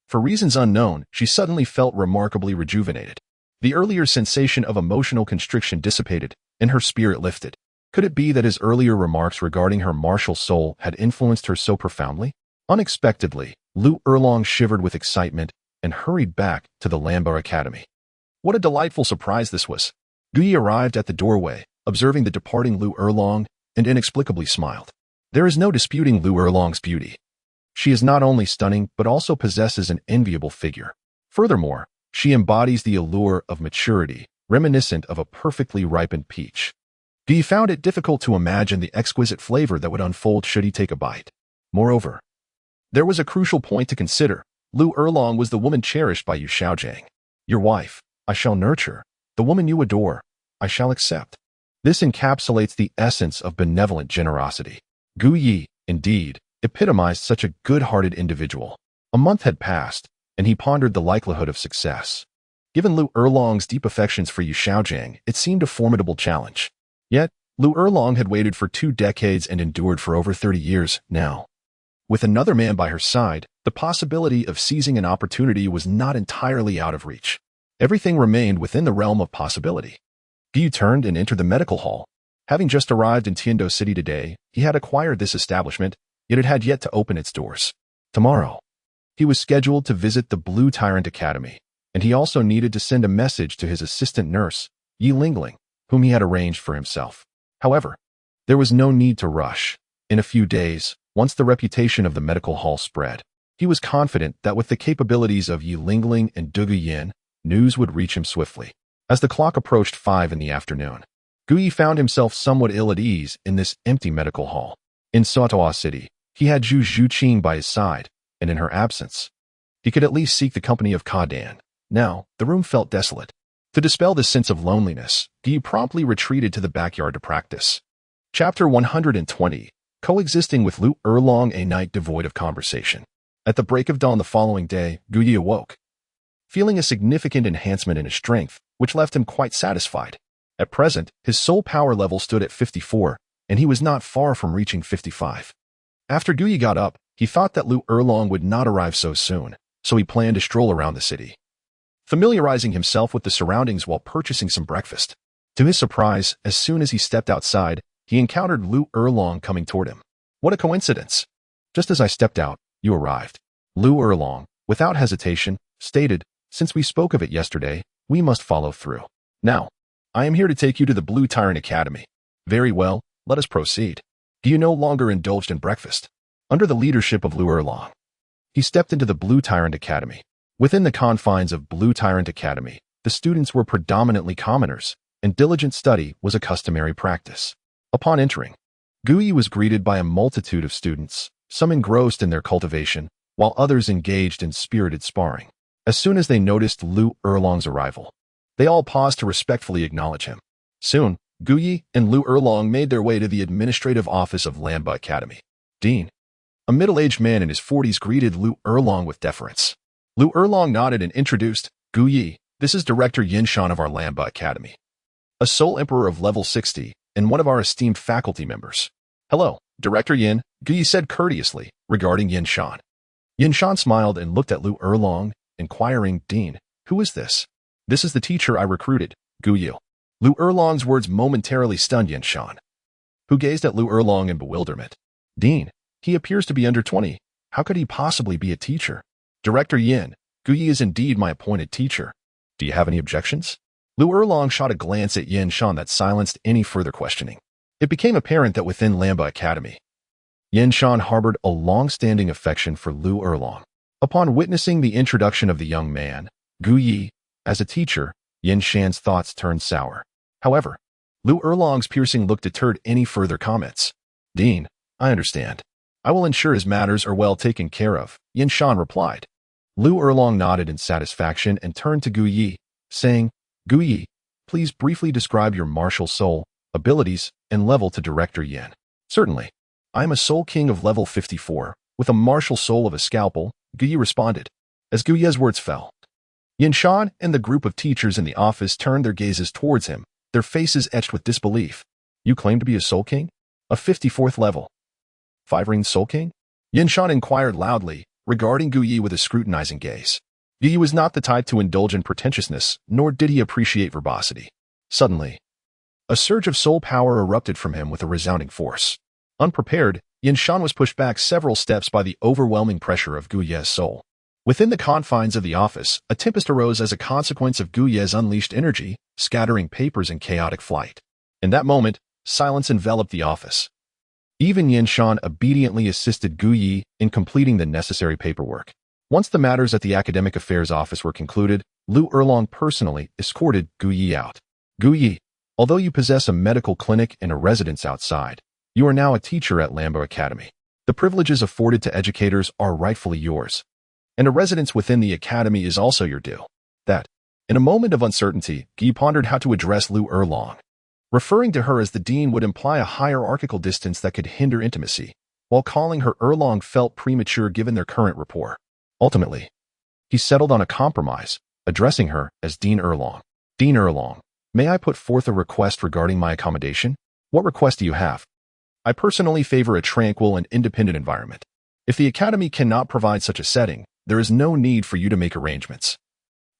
for reasons unknown, she suddenly felt remarkably rejuvenated. The earlier sensation of emotional constriction dissipated, and her spirit lifted. Could it be that his earlier remarks regarding her martial soul had influenced her so profoundly? Unexpectedly, Lu Erlong shivered with excitement and hurried back to the Lambo Academy. What a delightful surprise this was. Gu Yi arrived at the doorway, observing the departing Lu Erlong, and inexplicably smiled. There is no disputing Lu Erlong's beauty. She is not only stunning, but also possesses an enviable figure. Furthermore, she embodies the allure of maturity, reminiscent of a perfectly ripened peach. Gu Yi found it difficult to imagine the exquisite flavor that would unfold should he take a bite. Moreover, there was a crucial point to consider. Lu Erlong was the woman cherished by Yu Xiaojing. Your wife, I shall nurture. The woman you adore, I shall accept. This encapsulates the essence of benevolent generosity. Gu Yi, indeed, epitomized such a good-hearted individual. A month had passed, and he pondered the likelihood of success. Given Lu Erlong's deep affections for Yu Xiaojing, it seemed a formidable challenge. Yet, Lu Erlong had waited for 2 decades and endured for over 30 years now. With another man by her side, the possibility of seizing an opportunity was not entirely out of reach. Everything remained within the realm of possibility. Gu Yu turned and entered the medical hall. Having just arrived in Tiando City today, he had acquired this establishment, yet it had yet to open its doors. Tomorrow, he was scheduled to visit the Blue Tyrant Academy, and he also needed to send a message to his assistant nurse, Yi Lingling, whom he had arranged for himself. However, there was no need to rush. In a few days, once the reputation of the medical hall spread, he was confident that with the capabilities of Yi Lingling and Du Guyan, news would reach him swiftly. As the clock approached 5 in the afternoon, Gu Yi found himself somewhat ill at ease in this empty medical hall. In Sotoa City, he had Zhu Zhuqing by his side, and in her absence, he could at least seek the company of Kadan. Now, the room felt desolate. To dispel this sense of loneliness, Gu Yi promptly retreated to the backyard to practice. Chapter 120. coexisting with Lu Erlong a night devoid of conversation. At the break of dawn the following day, Gu Yi awoke, feeling a significant enhancement in his strength, which left him quite satisfied. At present, his soul power level stood at 54, and he was not far from reaching 55. After Gu Yi got up, he thought that Lu Erlong would not arrive so soon, so he planned to stroll around the city, familiarizing himself with the surroundings while purchasing some breakfast. To his surprise, as soon as he stepped outside, he encountered Lu Erlong coming toward him. What a coincidence! Just as I stepped out, you arrived. Lu Erlong, without hesitation, stated, since we spoke of it yesterday, we must follow through. Now, I am here to take you to the Blue Tyrant Academy. Very well, let us proceed. Do you no longer indulged in breakfast? Under the leadership of Lu Erlong, he stepped into the Blue Tyrant Academy. Within the confines of Blue Tyrant Academy, the students were predominantly commoners, and diligent study was a customary practice. Upon entering, Gu Yi was greeted by a multitude of students, some engrossed in their cultivation, while others engaged in spirited sparring. As soon as they noticed Lu Erlong's arrival, they all paused to respectfully acknowledge him. Soon, Gu Yi and Lu Erlong made their way to the administrative office of Lamba Academy. Dean, a middle-aged man in his 40s, greeted Lu Erlong with deference. Lu Erlong nodded and introduced, Gu Yi, this is Director Yin Shan of our Lamba Academy, a Soul Emperor of level 60, and one of our esteemed faculty members. Hello, Director Yin, Gu Yi said courteously, regarding Yin Shan. Yin Shan smiled and looked at Lu Erlong, inquiring, Dean, who is this? This is the teacher I recruited, Gu Yi. Lu Erlong's words momentarily stunned Yin Shan, who gazed at Lu Erlong in bewilderment. Dean, he appears to be under 20. How could he possibly be a teacher? Director Yin, Gu Yi is indeed my appointed teacher. Do you have any objections? Lu Erlong shot a glance at Yin Shan that silenced any further questioning. It became apparent that within Lamba Academy, Yin Shan harbored a long-standing affection for Lu Erlong. Upon witnessing the introduction of the young man, Gu Yi, as a teacher, Yin Shan's thoughts turned sour. However, Lu Erlong's piercing look deterred any further comments. Dean, I understand. I will ensure his matters are well taken care of, Yin Shan replied. Lu Erlong nodded in satisfaction and turned to Gu Yi, saying, Gu Yi, please briefly describe your martial soul, abilities, and level to Director Yin. Certainly. I am a Soul King of level 54, with a martial soul of a Scalpel, Gu Yi responded. As Gu Yi's words fell, Yin Shan and the group of teachers in the office turned their gazes towards him, their faces etched with disbelief. You claim to be a Soul King? A 54th level 5-ringed Soul King? Yin Shan inquired loudly, regarding Gu Yi with a scrutinizing gaze. Gu Yi was not the type to indulge in pretentiousness, nor did he appreciate verbosity. Suddenly, a surge of soul power erupted from him with a resounding force. Unprepared, Yin Shan was pushed back several steps by the overwhelming pressure of Gu Yi's soul. Within the confines of the office, a tempest arose as a consequence of Gu Yi's unleashed energy, scattering papers in chaotic flight. In that moment, silence enveloped the office. Even Yin Shan obediently assisted Gu Yi in completing the necessary paperwork. Once the matters at the Academic Affairs Office were concluded, Lu Erlong personally escorted Gu Yi out. Gu Yi, although you possess a medical clinic and a residence outside, you are now a teacher at Lamba Academy. The privileges afforded to educators are rightfully yours, and a residence within the academy is also your due. That, in a moment of uncertainty, Gu Yi pondered how to address Lu Erlong. Referring to her as the dean would imply a hierarchical distance that could hinder intimacy, while calling her Erlong felt premature given their current rapport. Ultimately, he settled on a compromise, addressing her as Dean Erlong. Dean Erlong, may I put forth a request regarding my accommodation? What request do you have? I personally favor a tranquil and independent environment. If the academy cannot provide such a setting, there is no need for you to make arrangements.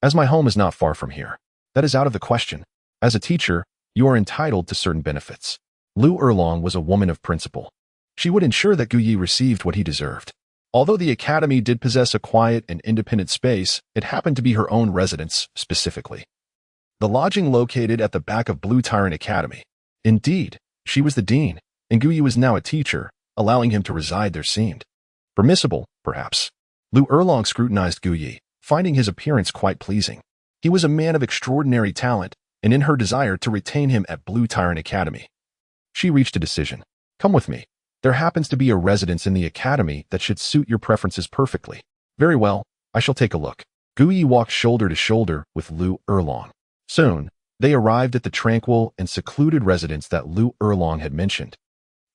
As my home is not far from here, that is out of the question. As a teacher, you are entitled to certain benefits. Lu Erlong was a woman of principle. She would ensure that Gu Yi received what he deserved. Although the academy did possess a quiet and independent space, it happened to be her own residence, specifically the lodging located at the back of Blue Tyrant Academy. Indeed, she was the dean, and Gu Yi was now a teacher, allowing him to reside there seemed permissible, perhaps. Lu Erlong scrutinized Gu Yi, finding his appearance quite pleasing. He was a man of extraordinary talent, and in her desire to retain him at Blue Tyrant Academy, she reached a decision. Come with me. There happens to be a residence in the academy that should suit your preferences perfectly. Very well, I shall take a look. Gu Yi walked shoulder to shoulder with Lu Erlong. Soon, they arrived at the tranquil and secluded residence that Lu Erlong had mentioned.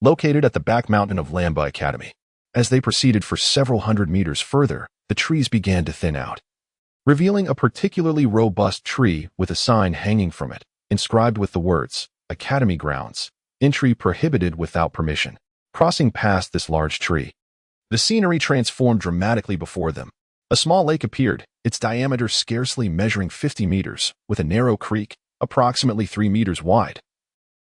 located at the back mountain of Lamba Academy. As they proceeded for several hundred meters further, the trees began to thin out, revealing a particularly robust tree with a sign hanging from it, inscribed with the words, Academy Grounds, entry prohibited without permission. Crossing past this large tree, the scenery transformed dramatically before them. A small lake appeared, its diameter scarcely measuring 50 meters, with a narrow creek, approximately 3 meters wide,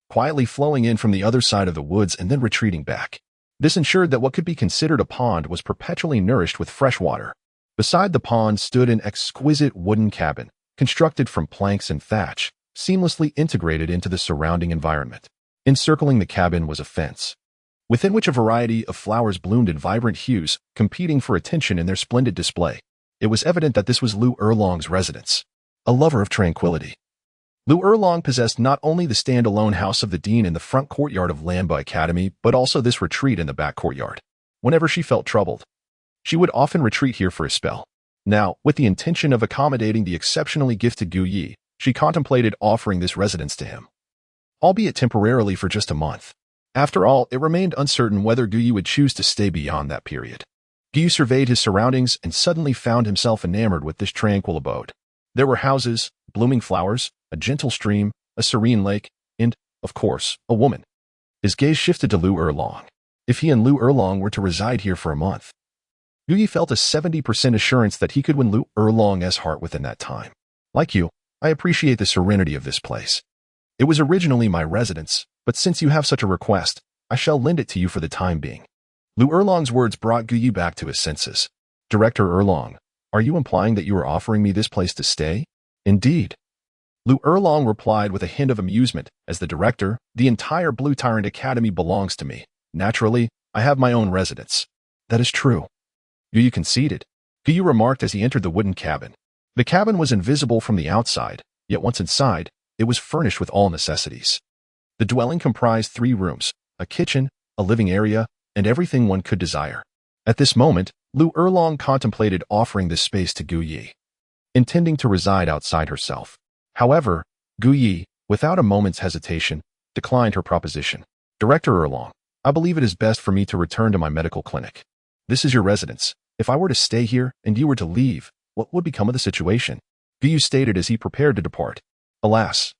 quietly flowing in from the other side of the woods and then retreating back. This ensured that what could be considered a pond was perpetually nourished with fresh water. Beside the pond stood an exquisite wooden cabin, constructed from planks and thatch, seamlessly integrated into the surrounding environment. Encircling the cabin was a fence, within which a variety of flowers bloomed in vibrant hues, competing for attention in their splendid display. It was evident that this was Lu Erlong's residence, a lover of tranquility. Lu Erlong possessed not only the standalone house of the dean in the front courtyard of Lamba Academy, but also this retreat in the back courtyard. Whenever she felt troubled, she would often retreat here for a spell. Now, with the intention of accommodating the exceptionally gifted Gu Yi, she contemplated offering this residence to him, albeit temporarily for just a month. After all, it remained uncertain whether Gu Yi would choose to stay beyond that period. Gu Yi surveyed his surroundings and suddenly found himself enamored with this tranquil abode. There were houses, blooming flowers, a gentle stream, a serene lake, and, of course, a woman. His gaze shifted to Lu Erlong. If he and Lu Erlong were to reside here for a month, Gu Yi felt a 70% assurance that he could win Lu Erlong's heart within that time. Like you, I appreciate the serenity of this place. It was originally my residence, but since you have such a request, I shall lend it to you for the time being. Lu Erlong's words brought Gu Yi back to his senses. Director Erlong, are you implying that you are offering me this place to stay? Indeed. Lu Erlong replied with a hint of amusement. As the director, the entire Blue Tyrant Academy belongs to me. Naturally, I have my own residence. That is true. Gu Yi conceded. Gu Yi remarked as he entered the wooden cabin. The cabin was invisible from the outside, yet once inside, it was furnished with all necessities. The dwelling comprised 3 rooms, a kitchen, a living area, and everything one could desire. At this moment, Lu Erlong contemplated offering this space to Gu Yi, intending to reside outside herself. However, Gu Yi, without a moment's hesitation, declined her proposition. Director Erlong, I believe it is best for me to return to my medical clinic. This is your residence. If I were to stay here and you were to leave, what would become of the situation? Gu Yi stated as he prepared to depart. Alas,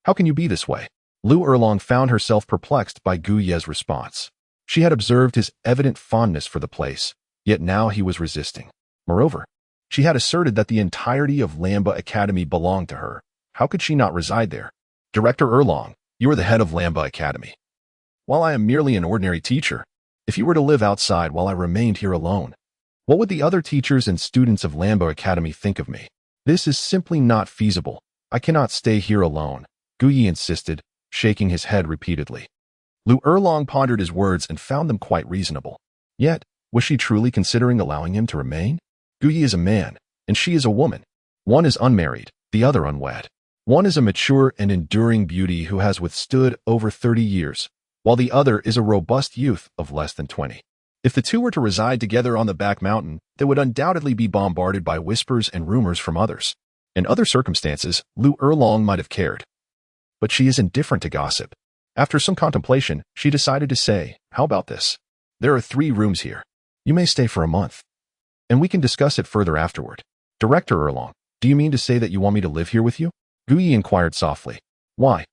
how can you be this way? Lu Erlong found herself perplexed by Gu Yi's response. She had observed his evident fondness for the place, yet now he was resisting. Moreover, she had asserted that the entirety of Lamba Academy belonged to her. How could she not reside there? Director Erlong, you are the head of Lamba Academy, while I am merely an ordinary teacher. If you were to live outside while I remained here alone, what would the other teachers and students of Lamba Academy think of me? This is simply not feasible. I cannot stay here alone, Gu Yi insisted, shaking his head repeatedly. Lu Erlong pondered his words and found them quite reasonable. Yet, was she truly considering allowing him to remain? Gu Yi is a man, and she is a woman. One is unmarried, the other unwed. One is a mature and enduring beauty who has withstood over 30 years, while the other is a robust youth of less than 20. If the two were to reside together on the back mountain, they would undoubtedly be bombarded by whispers and rumors from others. In other circumstances, Lu Erlong might have cared. But she is indifferent to gossip. After some contemplation, she decided to say, how about this? There are 3 rooms here. You may stay for a month, and we can discuss it further afterward. Director Erlong, do you mean to say that you want me to live here with you? Gu Yi inquired softly. Why?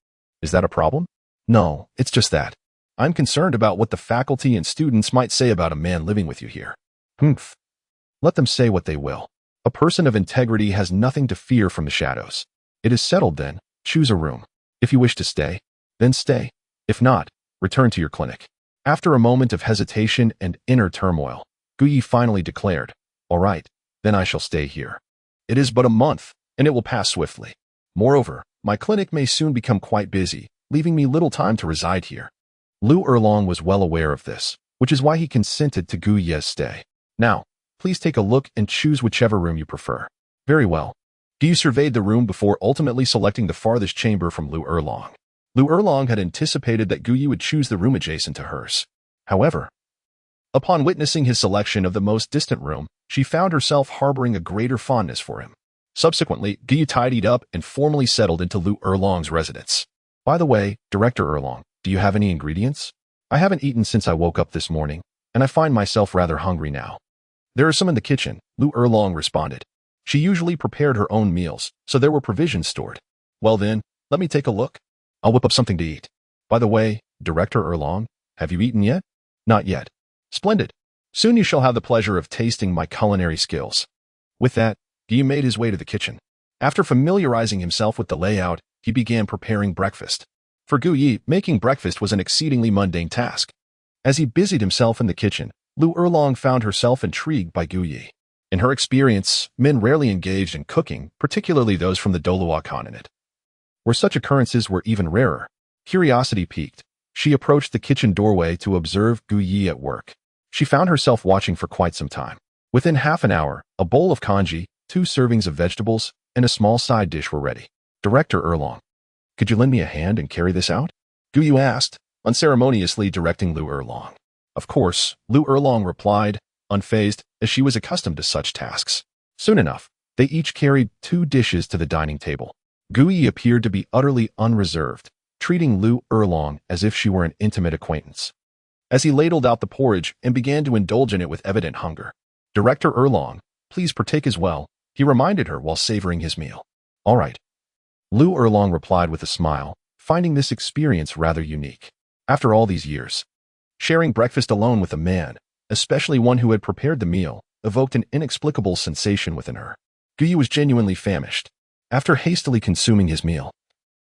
Is that a problem? No, it's just that I'm concerned about what the faculty and students might say about a man living with you here. Humph. Let them say what they will. A person of integrity has nothing to fear from the shadows. It is settled then. Choose a room. If you wish to stay, then stay. If not, return to your clinic. After a moment of hesitation and inner turmoil, Gu Yi finally declared, all right, then I shall stay here. It is but a month, and it will pass swiftly. Moreover, my clinic may soon become quite busy, leaving me little time to reside here. Lu Erlong was well aware of this, which is why he consented to Gu Yi's stay. Now, please take a look and choose whichever room you prefer. Very well. Gu Yi surveyed the room before ultimately selecting the farthest chamber from Lu Erlong. Lu Erlong had anticipated that Gu Yi would choose the room adjacent to hers. However, upon witnessing his selection of the most distant room, she found herself harboring a greater fondness for him. Subsequently, Gu Yi tidied up and formally settled into Lu Erlong's residence. By the way, Director Erlong, do you have any ingredients? I haven't eaten since I woke up this morning, and I find myself rather hungry now. There are some in the kitchen, Lu Erlong responded. She usually prepared her own meals, so there were provisions stored. Well then, let me take a look. I'll whip up something to eat. By the way, Director Erlong, have you eaten yet? Not yet. Splendid. Soon you shall have the pleasure of tasting my culinary skills. With that, Guy made his way to the kitchen. After familiarizing himself with the layout, he began preparing breakfast. For Gu Yi, making breakfast was an exceedingly mundane task. As he busied himself in the kitchen, Lu Erlong found herself intrigued by Gu Yi. In her experience, men rarely engaged in cooking, particularly those from the Douluo continent, where such occurrences were even rarer. Curiosity piqued. She approached the kitchen doorway to observe Gu Yi at work. She found herself watching for quite some time. Within half an hour, a bowl of congee, 2 servings of vegetables, and a small side dish were ready. Director Erlong, could you lend me a hand and carry this out? Gu Yi asked, unceremoniously directing Lu Erlong. Of course, Lu Erlong replied, unfazed, as she was accustomed to such tasks. Soon enough, they each carried 2 dishes to the dining table. Gu Yi appeared to be utterly unreserved, treating Lu Erlong as if she were an intimate acquaintance. As he ladled out the porridge and began to indulge in it with evident hunger. Director Erlong, please partake as well, he reminded her while savoring his meal. All right. Lu Erlong replied with a smile, finding this experience rather unique. After all these years, sharing breakfast alone with a man, especially one who had prepared the meal, evoked an inexplicable sensation within her. Gu Yi was genuinely famished. After hastily consuming his meal,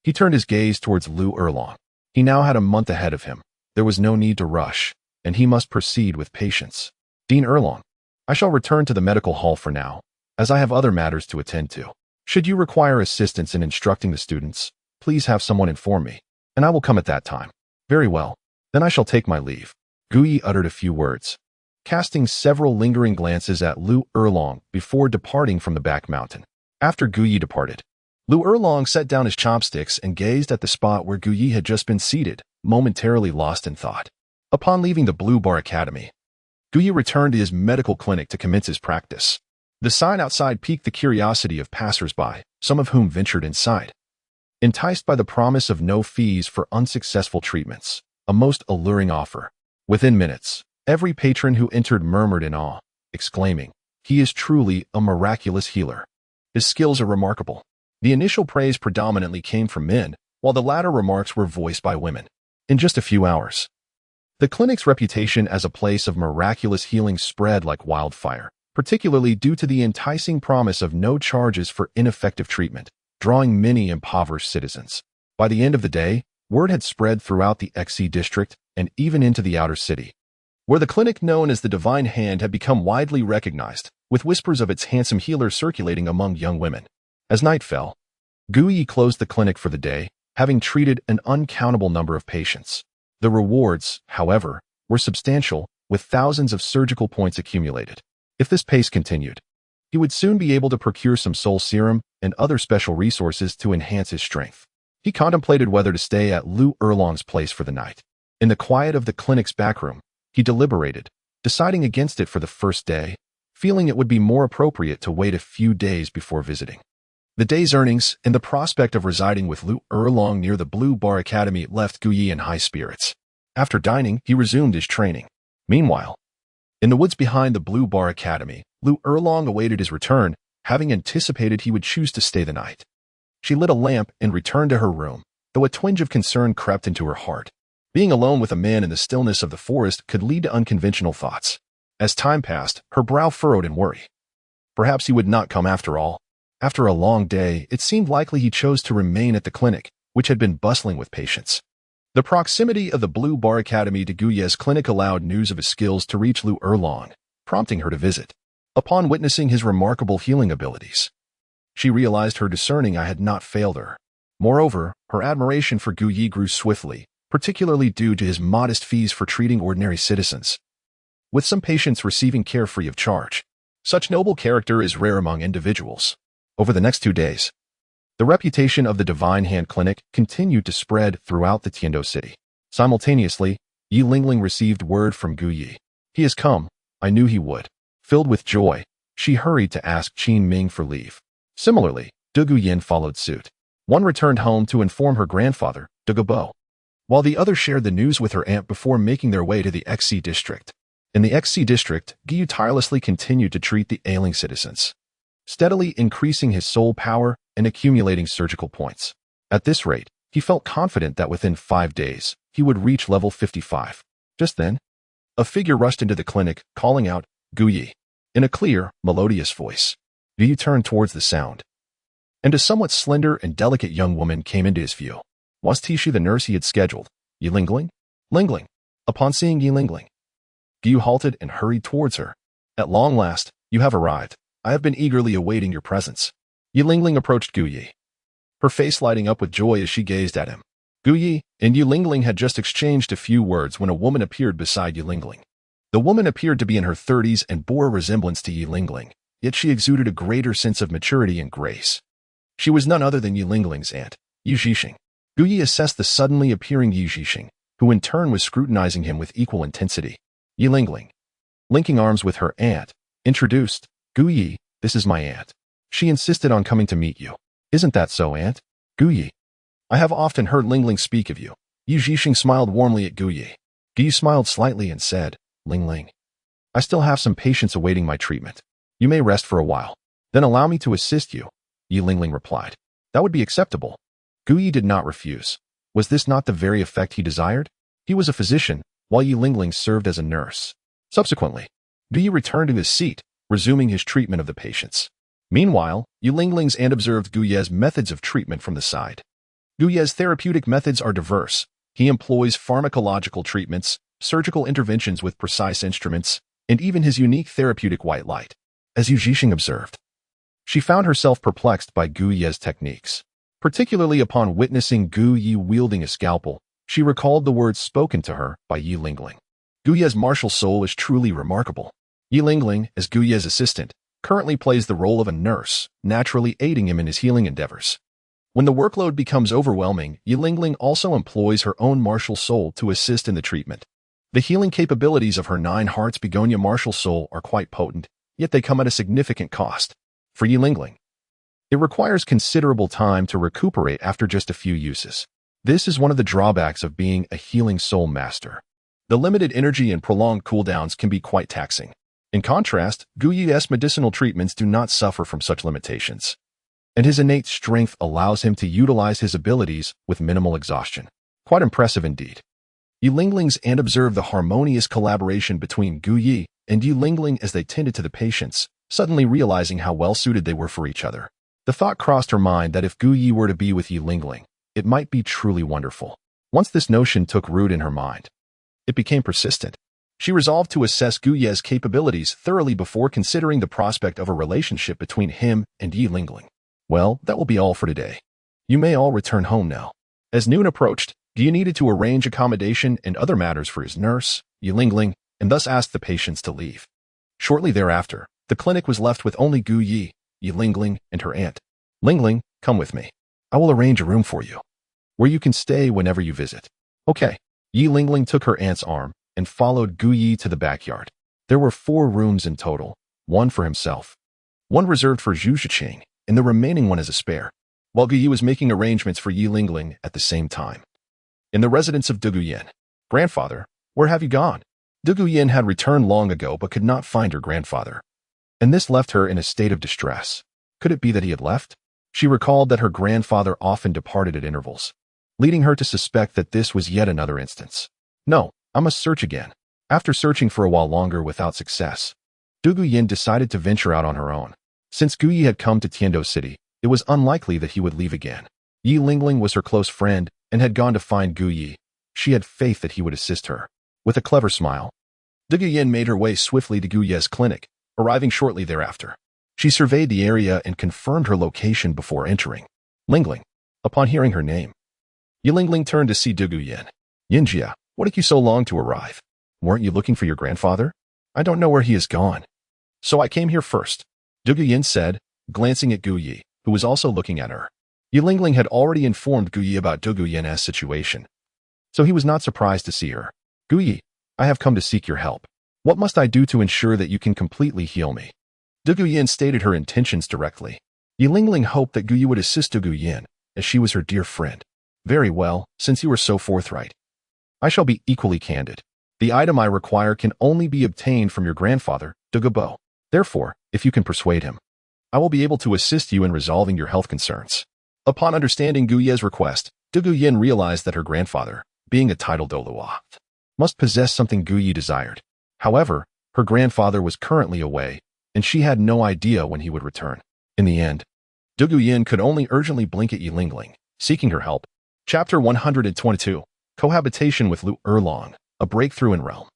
he turned his gaze towards Lu Erlong. He now had a month ahead of him. There was no need to rush, and he must proceed with patience. Dean Erlong, I shall return to the medical hall for now, as I have other matters to attend to. Should you require assistance in instructing the students, please have someone inform me, and I will come at that time. Very well, then I shall take my leave. Gu Yi uttered a few words, casting several lingering glances at Lu Erlong before departing from the back mountain. After Gu Yi departed, Lu Erlong set down his chopsticks and gazed at the spot where Gu Yi had just been seated, momentarily lost in thought. Upon leaving the Blue Bar Academy, Gu Yi returned to his medical clinic to commence his practice. The sign outside piqued the curiosity of passers-by, some of whom ventured inside. Enticed by the promise of no fees for unsuccessful treatments, a most alluring offer. Within minutes, every patron who entered murmured in awe, exclaiming, "He is truly a miraculous healer. His skills are remarkable." The initial praise predominantly came from men, while the latter remarks were voiced by women. In just a few hours, the clinic's reputation as a place of miraculous healing spread like wildfire, particularly due to the enticing promise of no charges for ineffective treatment, drawing many impoverished citizens. By the end of the day, word had spread throughout the Xi district and even into the outer city, where the clinic known as the Divine Hand had become widely recognized, with whispers of its handsome healer circulating among young women. As night fell, Gu Yi closed the clinic for the day, having treated an uncountable number of patients. The rewards, however, were substantial, with thousands of surgical points accumulated. If this pace continued, he would soon be able to procure some soul serum and other special resources to enhance his strength. He contemplated whether to stay at Lu Erlong's place for the night. In the quiet of the clinic's backroom, he deliberated, deciding against it for the first day, feeling it would be more appropriate to wait a few days before visiting. The day's earnings and the prospect of residing with Lu Erlong near the Blue Bar Academy left Gu Yi in high spirits. After dining, he resumed his training. Meanwhile, in the woods behind the Blue Bar Academy, Lu Erlong awaited his return, having anticipated he would choose to stay the night. She lit a lamp and returned to her room, though a twinge of concern crept into her heart. Being alone with a man in the stillness of the forest could lead to unconventional thoughts. As time passed, her brow furrowed in worry. Perhaps he would not come after all. After a long day, it seemed likely he chose to remain at the clinic, which had been bustling with patients. The proximity of the Blue Bar Academy to Gu Yi's clinic allowed news of his skills to reach Lu Erlong, prompting her to visit. Upon witnessing his remarkable healing abilities, she realized her discerning eye had not failed her. Moreover, her admiration for Gu Yi grew swiftly, particularly due to his modest fees for treating ordinary citizens, with some patients receiving care free of charge. Such noble character is rare among individuals. Over the next 2 days, the reputation of the Divine Hand Clinic continued to spread throughout the Tiando city. Simultaneously, Yi Lingling received word from Gu Yi. He has come. I knew he would. Filled with joy, she hurried to ask Qin Ming for leave. Similarly, De Guyen followed suit. One returned home to inform her grandfather, De Gabo, while the other shared the news with her aunt before making their way to the XC district. In the XC district, Guyu tirelessly continued to treat the ailing citizens, steadily increasing his soul power and accumulating surgical points. At this rate, he felt confident that within 5 days, he would reach level 55. Just then, a figure rushed into the clinic, calling out, "Guyi," in a clear, melodious voice. Guyu turned towards the sound, and a somewhat slender and delicate young woman came into his view. Was she the nurse he had scheduled? Yi Lingling? Lingling. Upon seeing Yi Lingling, Guyu halted and hurried towards her. "At long last, you have arrived. I have been eagerly awaiting your presence." Yi Lingling approached Guyi, her face lighting up with joy as she gazed at him. Guyi and Yi Lingling had just exchanged a few words when a woman appeared beside Yi Lingling. The woman appeared to be in her 30s and bore a resemblance to Yi Lingling, yet she exuded a greater sense of maturity and grace. She was none other than Yi Lingling's aunt, Zhu Zhuqing. Guyi assessed the suddenly appearing Zhu Zhuqing, who in turn was scrutinizing him with equal intensity. Yi Lingling, linking arms with her aunt, introduced, "Guyi, this is my aunt. She insisted on coming to meet you. Isn't that so, aunt?" "Guyi, I have often heard Lingling speak of you." Zhu Zhuqing smiled warmly at Guyi. Guyi smiled slightly and said, "Lingling, I still have some patients awaiting my treatment. You may rest for a while. Then allow me to assist you," Yi Lingling replied. "That would be acceptable." Guyi did not refuse. Was this not the very effect he desired? He was a physician, while Yi Lingling served as a nurse. Subsequently, Guyi returned to his seat, resuming his treatment of the patients. Meanwhile, Yi Lingling's aunt observed Guyi's methods of treatment from the side. Guyi's therapeutic methods are diverse. He employs pharmacological treatments, surgical interventions with precise instruments, and even his unique therapeutic white light. As Zhu Zhuqing observed, she found herself perplexed by Guyi's techniques. Particularly upon witnessing Guyi wielding a scalpel, she recalled the words spoken to her by Yi Lingling. Guyi's martial soul is truly remarkable. Yi Lingling, as Guyi's assistant, currently plays the role of a nurse, naturally aiding him in his healing endeavors. When the workload becomes overwhelming, Yi Lingling also employs her own martial soul to assist in the treatment. The healing capabilities of her 9 Hearts Begonia martial soul are quite potent, yet they come at a significant cost. For Yi Lingling, it requires considerable time to recuperate after just a few uses. This is one of the drawbacks of being a healing soul master. The limited energy and prolonged cooldowns can be quite taxing. In contrast, Guyi's medicinal treatments do not suffer from such limitations, and his innate strength allows him to utilize his abilities with minimal exhaustion. Quite impressive indeed. Yi Lingling's aunt observed the harmonious collaboration between Guyi and Yi Lingling as they tended to the patients, suddenly realizing how well suited they were for each other. The thought crossed her mind that if Guyi were to be with Yi Lingling, it might be truly wonderful. Once this notion took root in her mind, it became persistent. She resolved to assess Guyi's capabilities thoroughly before considering the prospect of a relationship between him and Yi Lingling. Well, that will be all for today. You may all return home now. As noon approached, Guyi needed to arrange accommodation and other matters for his nurse, Yi Lingling, and thus asked the patients to leave. Shortly thereafter, the clinic was left with only Guyi, Yi Lingling, and her aunt. "Lingling, come with me. I will arrange a room for you, where you can stay whenever you visit." "Okay." Yi Lingling took her aunt's arm and followed Guyi to the backyard. There were 4 rooms in total, 1 for himself, 1 reserved for Zhu Zhuqing, and the remaining one as a spare, while Guyi was making arrangements for Yi Lingling at the same time. In the residence of Duguyen. "Grandfather, where have you gone?" Duguyen had returned long ago but could not find her grandfather, and this left her in a state of distress. Could it be that he had left? She recalled that her grandfather often departed at intervals, leading her to suspect that this was yet another instance. "No, I must search again." After searching for a while longer without success, Duguyen decided to venture out on her own. Since Guyi had come to Tiando City, it was unlikely that he would leave again. Yi Lingling was her close friend and had gone to find Guyi. She had faith that he would assist her. With a clever smile, Duguyen made her way swiftly to Guyi's clinic, arriving shortly thereafter. She surveyed the area and confirmed her location before entering. Lingling. Upon hearing her name, Yi Lingling turned to see Duguyen. "Yinjia, what took you so long to arrive? Weren't you looking for your grandfather?" "I don't know where he has gone, so I came here first," Duguyen said, glancing at Guyi, who was also looking at her. Yi Lingling had already informed Guyi about Duguyen's situation, so he was not surprised to see her. "Guyi, I have come to seek your help. What must I do to ensure that you can completely heal me?" Duguyen stated her intentions directly. Yi Lingling hoped that Guyi would assist Duguyen, as she was her dear friend. Very well, since you are so forthright. I shall be equally candid. The item I require can only be obtained from your grandfather, Douluo. Therefore, if you can persuade him, I will be able to assist you in resolving your health concerns. Upon understanding Gu Ye's request, Zhu Zhuqing realized that her grandfather, being a titled Douluo, must possess something Gu Ye desired. However, her grandfather was currently away, and she had no idea when he would return. In the end, Zhu Zhuqing could only urgently blink at Yilingling, seeking her help. Chapter 122. Cohabitation with Lu Erlong, a breakthrough in realm.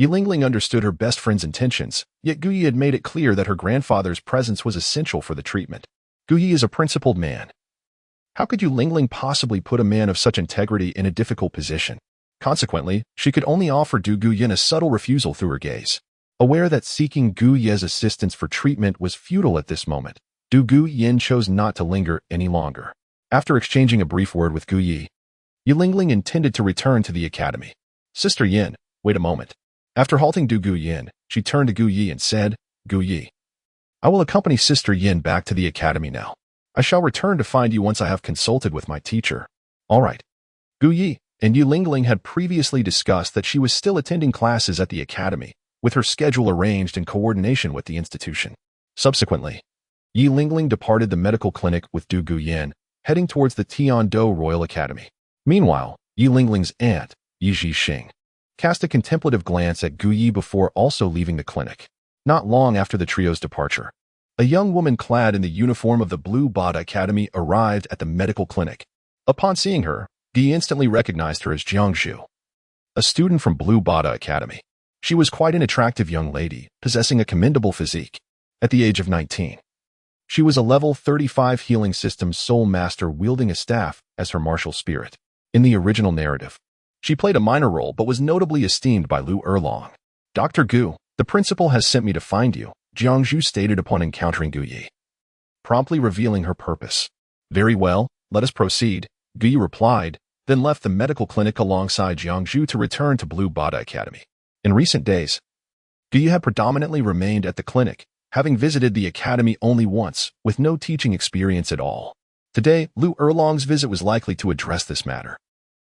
Yilingling understood her best friend's intentions, yet Gu Ye had made it clear that her grandfather's presence was essential for the treatment. Gu Ye is a principled man. How could Yilingling possibly put a man of such integrity in a difficult position? Consequently, she could only offer Gu Yin a subtle refusal through her gaze. Aware that seeking Gu Ye's assistance for treatment was futile at this moment, Gu Yin chose not to linger any longer. After exchanging a brief word with Gu Ye, Yilingling intended to return to the academy. Sister Yin, wait a moment. After halting Gu Yin, she turned to Gu Ye and said, Gu Ye, I will accompany Sister Yin back to the academy now. I shall return to find you once I have consulted with my teacher. All right. Gu Ye and Yilingling had previously discussed that she was still attending classes at the academy, with her schedule arranged in coordination with the institution. Subsequently, Yilingling departed the medical clinic with Gu Yin, heading towards the Tiando Royal Academy. Meanwhile, Yilingling's aunt, Yi Zhixing, cast a contemplative glance at Gu Ye before also leaving the clinic. Not long after the trio's departure, a young woman clad in the uniform of the Blue Bada Academy arrived at the medical clinic. Upon seeing her, Guy instantly recognized her as Jiangzhu, a student from Blue Bada Academy. She was quite an attractive young lady, possessing a commendable physique. At the age of 19, she was a level 35 healing system soul master wielding a staff as her martial spirit. In the original narrative, she played a minor role but was notably esteemed by Lu Erlong. Dr. Gu, the principal has sent me to find you, Jiangzhu stated upon encountering Gu Ye, promptly revealing her purpose. Very well, let us proceed, Gu Ye replied, then left the medical clinic alongside Jiangzhu to return to Blue Bada Academy. In recent days, Gu Ye had predominantly remained at the clinic, having visited the academy only once, with no teaching experience at all. Today, Lu Erlong's visit was likely to address this matter.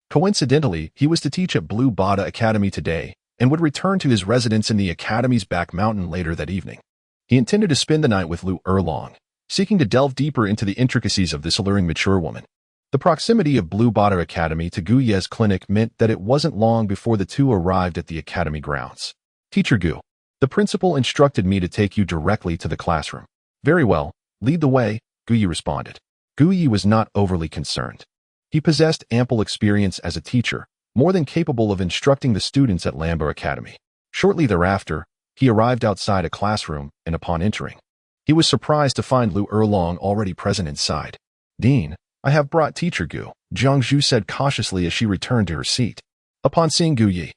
Coincidentally, he was to teach at Blue Bada Academy today, and would return to his residence in the academy's back mountain later that evening. He intended to spend the night with Lu Erlong, seeking to delve deeper into the intricacies of this alluring mature woman. The proximity of Blue Bada Academy to Gu Ye's clinic meant that it wasn't long before the two arrived at the academy grounds. Teacher Gu, the principal instructed me to take you directly to the classroom. Very well, lead the way, Gu Ye responded. Gu Ye was not overly concerned. He possessed ample experience as a teacher, more than capable of instructing the students at Lambo Academy. Shortly thereafter, he arrived outside a classroom, and upon entering, he was surprised to find Lu Erlong already present inside. Dean, I have brought Teacher Gu, Jiangzhu said cautiously as she returned to her seat. Upon seeing Gu Ye,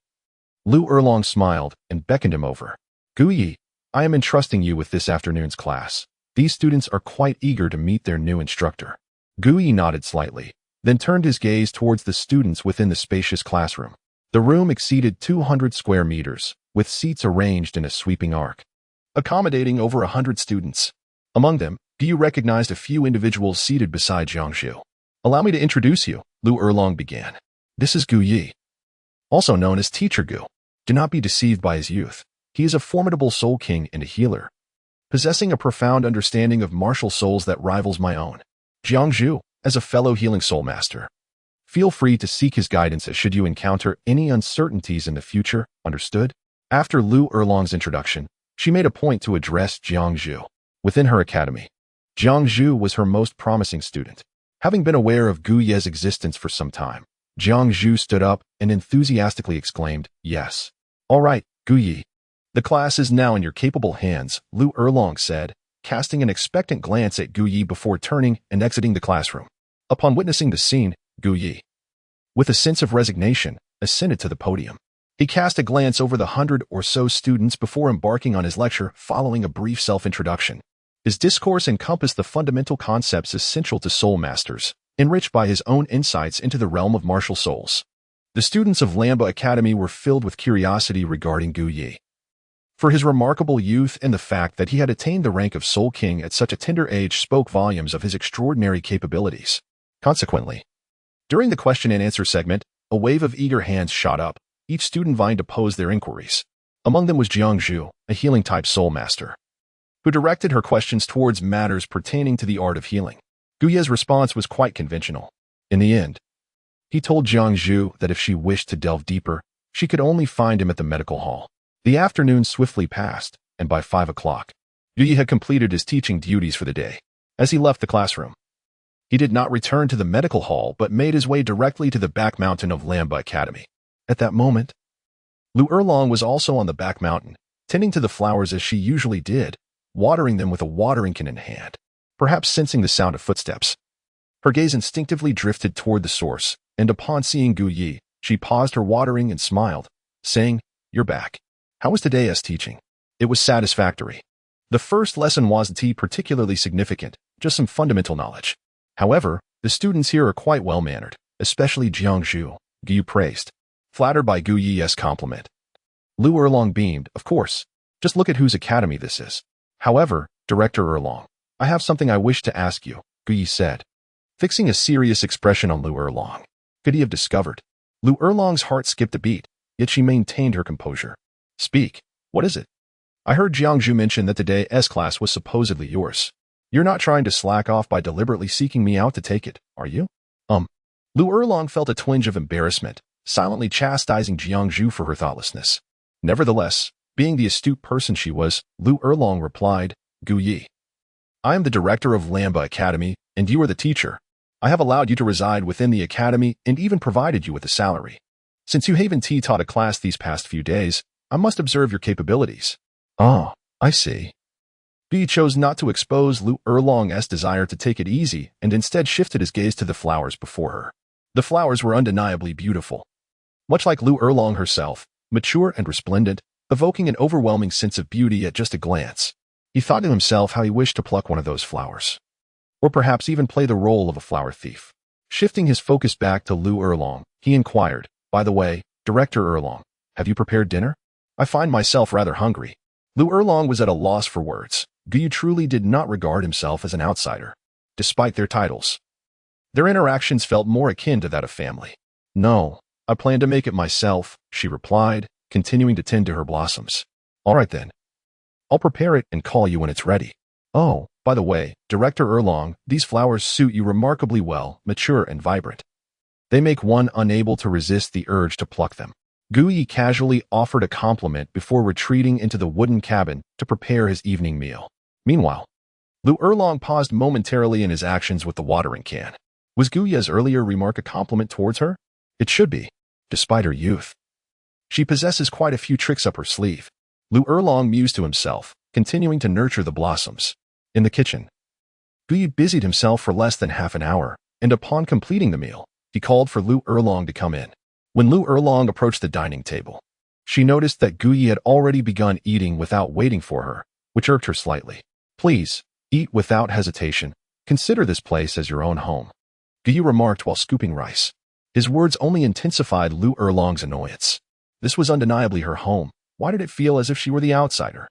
Lu Erlong smiled and beckoned him over. Gu Ye, I am entrusting you with this afternoon's class. These students are quite eager to meet their new instructor. Gu Ye nodded slightly, then turned his gaze towards the students within the spacious classroom. The room exceeded 200 square meters, with seats arranged in a sweeping arc, accommodating over 100 students. Among them, Gu recognized a few individuals seated beside Jiangzhu. Allow me to introduce you, Lu Erlong began. This is Gu Ye, also known as Teacher Gu. Do not be deceived by his youth. He is a formidable soul king and a healer, possessing a profound understanding of martial souls that rivals my own. Jiangzhu, as a fellow healing soul master, feel free to seek his guidance should you encounter any uncertainties in the future, understood? After Lu Erlong's introduction, she made a point to address Jiangzhu. Within her academy, Jiangzhu was her most promising student. Having been aware of Gu Ye's existence for some time, Jiangzhu stood up and enthusiastically exclaimed, Yes. All right, Gu Ye. The class is now in your capable hands, Lu Erlong said, casting an expectant glance at Gu Ye before turning and exiting the classroom. Upon witnessing the scene, Gu Ye, with a sense of resignation, ascended to the podium. He cast a glance over the 100 or so students before embarking on his lecture, following a brief self-introduction. His discourse encompassed the fundamental concepts essential to soul masters, enriched by his own insights into the realm of martial souls. The students of Lamba Academy were filled with curiosity regarding Gu Ye, for his remarkable youth and the fact that he had attained the rank of Soul King at such a tender age spoke volumes of his extraordinary capabilities. Consequently, During the question and answer segment, a wave of eager hands shot up, each student vying to pose their inquiries. Among them was Jiang Zhu, a healing-type soul master, who directed her questions towards matters pertaining to the art of healing. Guye's response was quite conventional. In the end, he told Jiang Zhu that if she wished to delve deeper, she could only find him at the medical hall. The afternoon swiftly passed, and by 5 o'clock, Guye had completed his teaching duties for the day. As he left the classroom, he did not return to the medical hall but made his way directly to the back mountain of Lamba Academy. At that moment, Lu Erlong was also on the back mountain, tending to the flowers as she usually did, watering them with a watering can in hand. Perhaps sensing the sound of footsteps, her gaze instinctively drifted toward the source, and upon seeing Guye, she paused her watering and smiled, saying, "You're back. How was today's teaching?" It was satisfactory. The first lesson wasn't particularly significant, just some fundamental knowledge. However, the students here are quite well-mannered, especially Jiang Zhu, Guye praised, flattered by Guye's compliment. Lu Erlong beamed, "Of course. Just look at whose academy this is." "However, Director Erlong, I have something I wish to ask you," Guye said, fixing a serious expression on Lu Erlong. Could he have discovered? Lu Erlong's heart skipped a beat, yet she maintained her composure. "Speak. What is it?" "I heard Jiang Zhu mention that today's class was supposedly yours. You're not trying to slack off by deliberately seeking me out to take it, are you?" Lu Erlong felt a twinge of embarrassment, silently chastising Jiang Zhu for her thoughtlessness. Nevertheless, being the astute person she was, Lu Erlong replied, "Guye, I am the director of Lamba Academy, and you are the teacher. I have allowed you to reside within the academy and even provided you with a salary. Since you haven't taught a class these past few days, I must observe your capabilities." "Ah, I see." Guye chose not to expose Lu Erlong's desire to take it easy and instead shifted his gaze to the flowers before her. The flowers were undeniably beautiful. Much like Lu Erlong herself, mature and resplendent, evoking an overwhelming sense of beauty at just a glance. He thought to himself how he wished to pluck one of those flowers. Or perhaps even play the role of a flower thief. Shifting his focus back to Lu Erlong, he inquired, "By the way, Director Erlong, have you prepared dinner? I find myself rather hungry." Lu Erlong was at a loss for words. Guye truly did not regard himself as an outsider, despite their titles. Their interactions felt more akin to that of family. "No, I plan to make it myself," she replied, continuing to tend to her blossoms. "All right then. I'll prepare it and call you when it's ready." "Oh, by the way, Director Erlong, these flowers suit you remarkably well, mature and vibrant. They make one unable to resist the urge to pluck them." Guye casually offered a compliment before retreating into the wooden cabin to prepare his evening meal. Meanwhile, Lu Erlong paused momentarily in his actions with the watering can. Was Guye's earlier remark a compliment towards her? It should be, despite her youth. She possesses quite a few tricks up her sleeve. Lu Erlong mused to himself, continuing to nurture the blossoms. In the kitchen, Guye busied himself for less than half an hour, and upon completing the meal, he called for Lu Erlong to come in. When Lu Erlong approached the dining table, she noticed that Guye had already begun eating without waiting for her, which irked her slightly. "Please, eat without hesitation. Consider this place as your own home," Guye remarked while scooping rice. His words only intensified Lu Erlong's annoyance. This was undeniably her home. Why did it feel as if she were the outsider?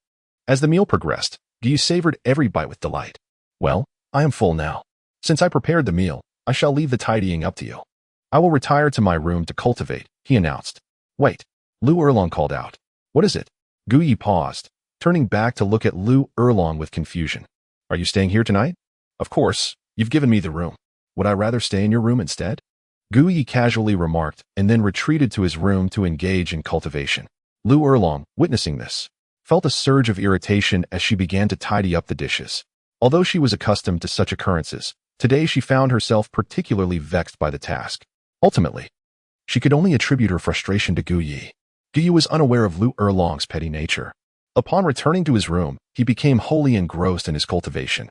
As the meal progressed, Guye savored every bite with delight. "Well, I am full now. Since I prepared the meal, I shall leave the tidying up to you. I will retire to my room to cultivate," he announced. "Wait," Lu Erlong called out. "What is it?" Guye paused, turning back to look at Lu Erlong with confusion. "Are you staying here tonight?" "Of course, you've given me the room. Would I rather stay in your room instead?" Guye casually remarked and then retreated to his room to engage in cultivation. Lu Erlong, witnessing this, felt a surge of irritation as she began to tidy up the dishes. Although she was accustomed to such occurrences, today she found herself particularly vexed by the task. Ultimately, she could only attribute her frustration to Guye. Guye was unaware of Lu Erlong's petty nature. Upon returning to his room, he became wholly engrossed in his cultivation,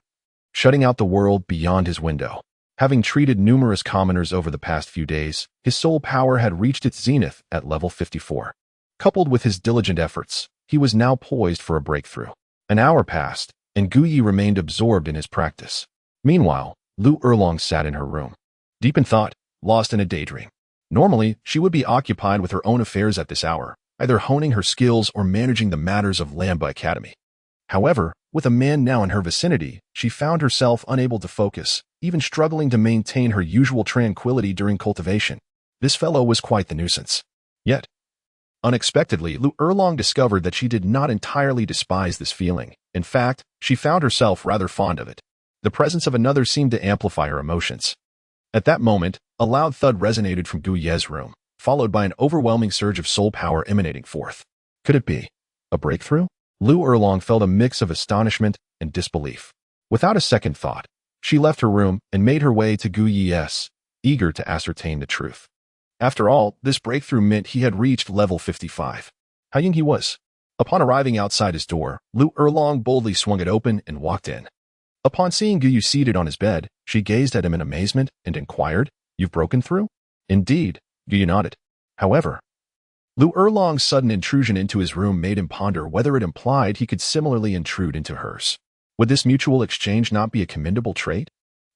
shutting out the world beyond his window. Having treated numerous commoners over the past few days, his soul power had reached its zenith at level 54. Coupled with his diligent efforts, he was now poised for a breakthrough. An hour passed, and Guye remained absorbed in his practice. Meanwhile, Lu Erlong sat in her room, deep in thought, lost in a daydream. Normally, she would be occupied with her own affairs at this hour, either honing her skills or managing the matters of Lamba Academy. However, With a man now in her vicinity, she found herself unable to focus, even struggling to maintain her usual tranquility during cultivation. This fellow was quite the nuisance. Yet, unexpectedly, Lu Erlong discovered that she did not entirely despise this feeling. In fact, she found herself rather fond of it. The presence of another seemed to amplify her emotions. At that moment, a loud thud resonated from Gu Ye's room, followed by an overwhelming surge of soul power emanating forth. Could it be a breakthrough? Lu Erlong felt a mix of astonishment and disbelief. Without a second thought, she left her room and made her way to Gu Ye's, eager to ascertain the truth. After all, this breakthrough meant he had reached level 55. How young he was. Upon arriving outside his door, Lu Erlong boldly swung it open and walked in. Upon seeing Gu Yu seated on his bed, she gazed at him in amazement and inquired, "You've broken through?" "Indeed," Gu Yu nodded. However, Lu Erlong's sudden intrusion into his room made him ponder whether it implied he could similarly intrude into hers. Would this mutual exchange not be a commendable trait?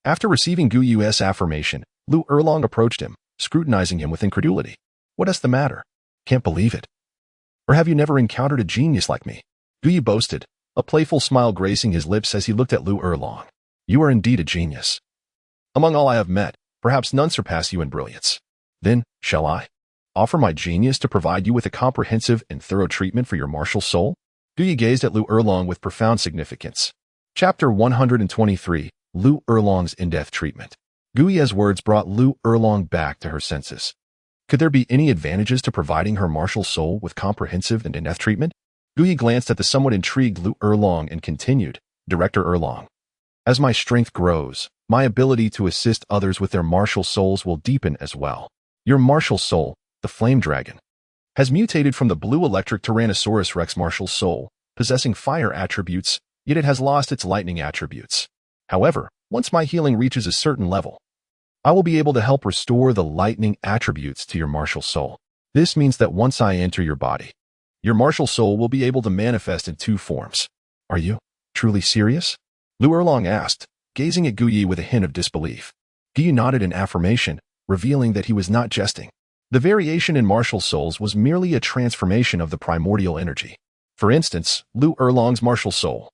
After receiving Gu Yu's affirmation, Lu Erlong approached him, scrutinizing him with incredulity. "What's the matter? Can't believe it. Or have you never encountered a genius like me?" Gu Yu boasted, a playful smile gracing his lips as he looked at Lu Erlong. "You are indeed a genius. Among all I have met, perhaps none surpass you in brilliance. Then, shall I offer my genius to provide you with a comprehensive and thorough treatment for your martial soul?" Gu Yu gazed at Lu Erlong with profound significance. Chapter 123, Lu Erlong's in-depth treatment. Gu Yu's words brought Lu Erlong back to her senses. Could there be any advantages to providing her martial soul with comprehensive and in-depth treatment? Gu Yu glanced at the somewhat intrigued Lu Erlong and continued, "Director Erlong, as my strength grows, my ability to assist others with their martial souls will deepen as well. Your martial soul, the Flame Dragon, has mutated from the blue electric Tyrannosaurus Rex martial soul, possessing fire attributes, yet it has lost its lightning attributes. However, once my healing reaches a certain level, I will be able to help restore the lightning attributes to your martial soul. This means that once I enter your body, your martial soul will be able to manifest in two forms." "Are you truly serious?" Lu Erlong asked, gazing at Gu Yu with a hint of disbelief. Gu Yu nodded in affirmation, revealing that he was not jesting. The variation in martial souls was merely a transformation of the primordial energy. For instance, Lu Erlong's martial soul,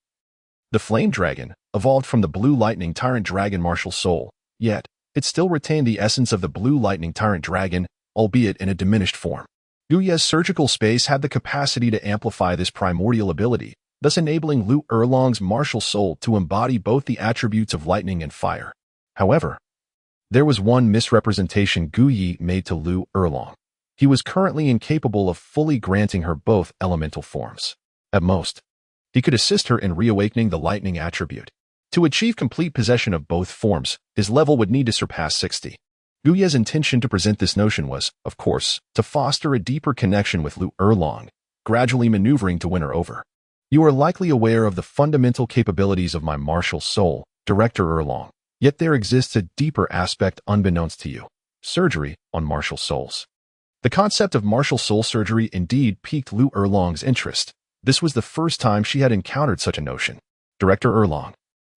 the Flame Dragon, evolved from the Blue Lightning Tyrant Dragon martial soul, yet it still retained the essence of the Blue Lightning Tyrant Dragon, albeit in a diminished form. Gu Yu's surgical space had the capacity to amplify this primordial ability, thus enabling Lu Erlong's martial soul to embody both the attributes of lightning and fire. However, there was one misrepresentation Gu Yu made to Lu Erlong. He was currently incapable of fully granting her both elemental forms. At most, he could assist her in reawakening the lightning attribute. To achieve complete possession of both forms, his level would need to surpass 60. Gu Yu's intention to present this notion was, of course, to foster a deeper connection with Lu Erlong, gradually maneuvering to win her over. "You are likely aware of the fundamental capabilities of my martial soul, Director Erlong, yet there exists a deeper aspect unbeknownst to you: surgery on martial souls." The concept of martial soul surgery indeed piqued Lu Erlong's interest. This was the first time she had encountered such a notion. "Director Erlong,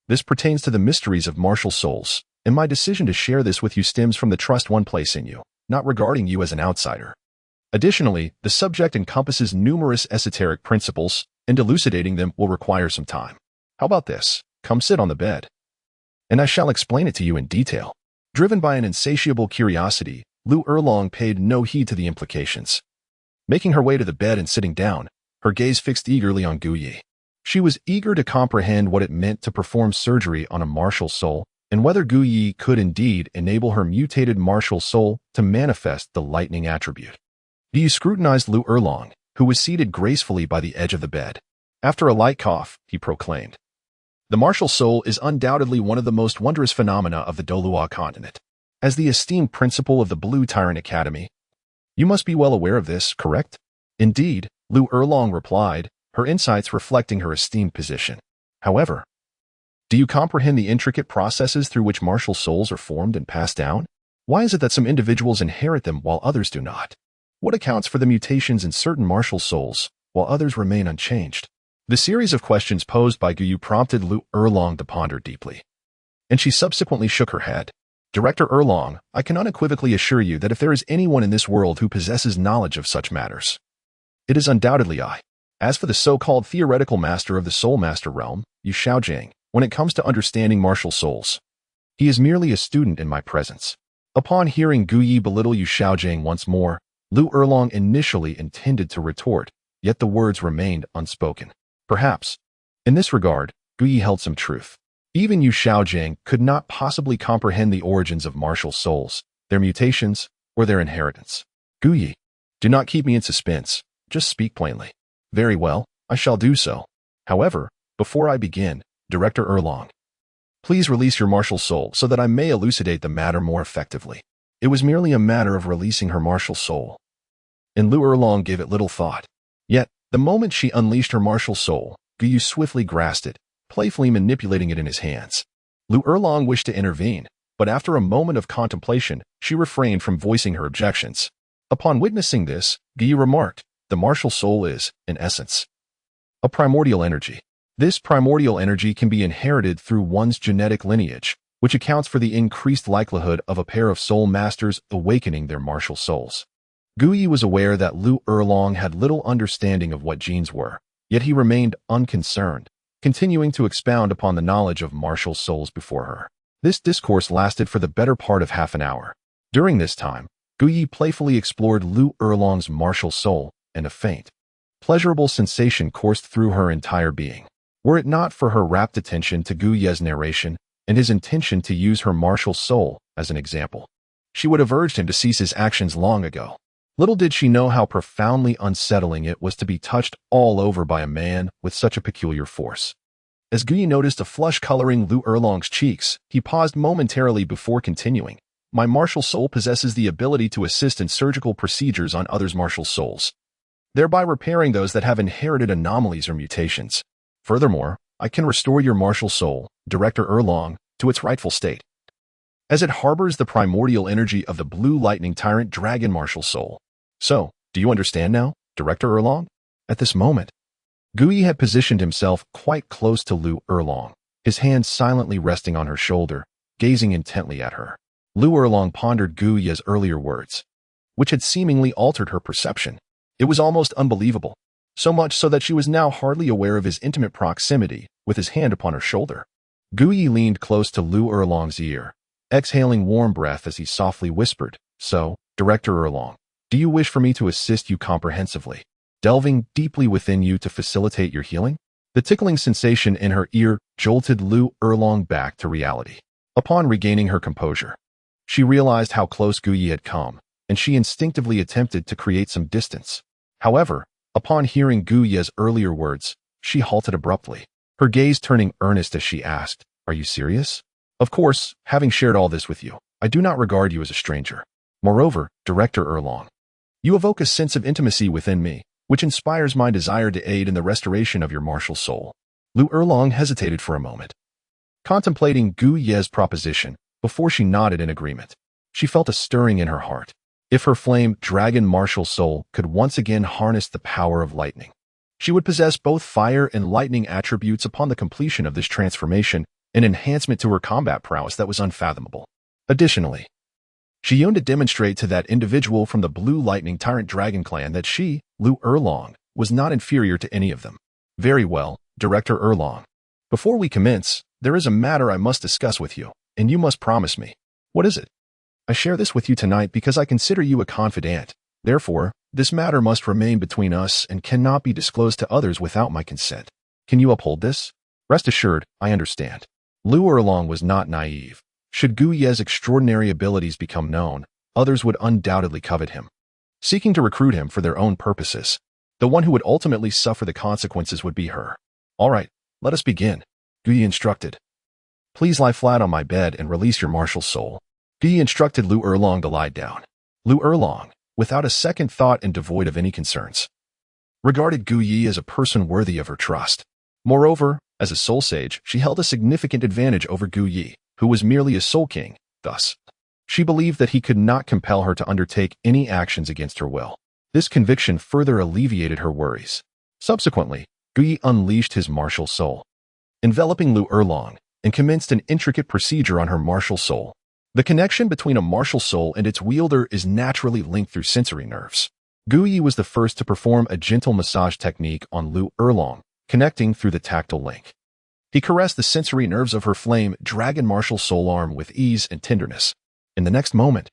this pertains to the mysteries of martial souls, and my decision to share this with you stems from the trust one places in you, not regarding you as an outsider. Additionally, the subject encompasses numerous esoteric principles, and elucidating them will require some time. How about this? Come sit on the bed, and I shall explain it to you in detail." Driven by an insatiable curiosity, Lu Erlong paid no heed to the implications. Making her way to the bed and sitting down, her gaze fixed eagerly on Gu Yu. She was eager to comprehend what it meant to perform surgery on a martial soul, and whether Gu Yu could indeed enable her mutated martial soul to manifest the lightning attribute. Gu Yu scrutinized Lu Erlong, who was seated gracefully by the edge of the bed. After a light cough, he proclaimed, "The martial soul is undoubtedly one of the most wondrous phenomena of the Douluo continent. As the esteemed principal of the Blue Tyrant Academy, you must be well aware of this, correct?" "Indeed," Lu Erlong replied, her insights reflecting her esteemed position. "However, do you comprehend the intricate processes through which martial souls are formed and passed down? Why is it that some individuals inherit them while others do not? What accounts for the mutations in certain martial souls while others remain unchanged?" The series of questions posed by Gu Yu prompted Lu Erlong to ponder deeply, and she subsequently shook her head. "Director Erlong, I can unequivocally assure you that if there is anyone in this world who possesses knowledge of such matters, it is undoubtedly I. As for the so-called theoretical master of the Soul Master realm, Yu Xiaojing, when it comes to understanding martial souls, he is merely a student in my presence. Upon hearing Gu Yi belittle Yu Xiaojing once more, Lu Erlong initially intended to retort, yet the words remained unspoken. Perhaps, in this regard, Gu Yi held some truth. Even Yu Xiaojing could not possibly comprehend the origins of martial souls, their mutations, or their inheritance. Gu Yi, do not keep me in suspense, just speak plainly. Very well, I shall do so. However, before I begin, Director Erlong, please release your martial soul so that I may elucidate the matter more effectively. It was merely a matter of releasing her martial soul. And Lu Erlong gave it little thought. Yet, the moment she unleashed her martial soul, Gu Yu swiftly grasped it, playfully manipulating it in his hands. Lu Erlong wished to intervene, but after a moment of contemplation, she refrained from voicing her objections. Upon witnessing this, Gu Yu remarked, the martial soul is, in essence, a primordial energy. This primordial energy can be inherited through one's genetic lineage, which accounts for the increased likelihood of a pair of soul masters awakening their martial souls. Gu Yi was aware that Lu Erlong had little understanding of what genes were, yet he remained unconcerned, continuing to expound upon the knowledge of martial souls before her. This discourse lasted for the better part of half an hour. During this time, Gu Yi playfully explored Lu Erlong's martial soul, and a faint, pleasurable sensation coursed through her entire being. Were it not for her rapt attention to Gu Ye's narration and his intention to use her martial soul as an example, she would have urged him to cease his actions long ago. Little did she know how profoundly unsettling it was to be touched all over by a man with such a peculiar force. As Gu Yi noticed a flush coloring Lu Erlong's cheeks, he paused momentarily before continuing. My martial soul possesses the ability to assist in surgical procedures on others' martial souls, thereby repairing those that have inherited anomalies or mutations. Furthermore, I can restore your martial soul, Director Erlong, to its rightful state, as it harbors the primordial energy of the blue lightning tyrant dragon martial soul. So, do you understand now, Director Erlong? At this moment, Gu Yi had positioned himself quite close to Lu Erlong, his hand silently resting on her shoulder, gazing intently at her. Lu Erlong pondered Gu Yi's earlier words, which had seemingly altered her perception. It was almost unbelievable, so much so that she was now hardly aware of his intimate proximity with his hand upon her shoulder. Gu Yi leaned close to Lu Erlong's ear, exhaling warm breath as he softly whispered, So, Director Erlong, do you wish for me to assist you comprehensively, delving deeply within you to facilitate your healing? The tickling sensation in her ear jolted Lu Erlong back to reality. Upon regaining her composure, she realized how close Gu Yi had come, and she instinctively attempted to create some distance. However, upon hearing Gu Yi's earlier words, she halted abruptly, her gaze turning earnest as she asked, Are you serious? Of course, having shared all this with you, I do not regard you as a stranger. Moreover, Director Erlong, you evoke a sense of intimacy within me, which inspires my desire to aid in the restoration of your martial soul. Lu Erlong hesitated for a moment, contemplating Gu Yi's proposition, before she nodded in agreement. She felt a stirring in her heart. If her flame dragon martial soul could once again harness the power of lightning, she would possess both fire and lightning attributes upon the completion of this transformation, an enhancement to her combat prowess that was unfathomable. Additionally, she yearned to demonstrate to that individual from the Blue Lightning Tyrant Dragon clan that she, Lu Erlong, was not inferior to any of them. Very well, Director Erlong. Before we commence, there is a matter I must discuss with you, and you must promise me. What is it? I share this with you tonight because I consider you a confidant. Therefore, this matter must remain between us and cannot be disclosed to others without my consent. Can you uphold this? Rest assured, I understand. Lu Erlong was not naive. Should Gu Ye's extraordinary abilities become known, others would undoubtedly covet him, seeking to recruit him for their own purposes. The one who would ultimately suffer the consequences would be her. All right, let us begin, Gu Ye instructed. Please lie flat on my bed and release your martial soul. Gu Ye instructed Lu Erlong to lie down. Lu Erlong, without a second thought and devoid of any concerns, regarded Gu Yi as a person worthy of her trust. Moreover, as a soul sage, she held a significant advantage over Gu Yi, who was merely a soul king. Thus, she believed that he could not compel her to undertake any actions against her will. This conviction further alleviated her worries. Subsequently, Gu Yi unleashed his martial soul, enveloping Lu Erlong, and commenced an intricate procedure on her martial soul. The connection between a martial soul and its wielder is naturally linked through sensory nerves. Gu Yi was the first to perform a gentle massage technique on Lu Erlong, connecting through the tactile link. He caressed the sensory nerves of her flame dragon martial soul arm with ease and tenderness. In the next moment,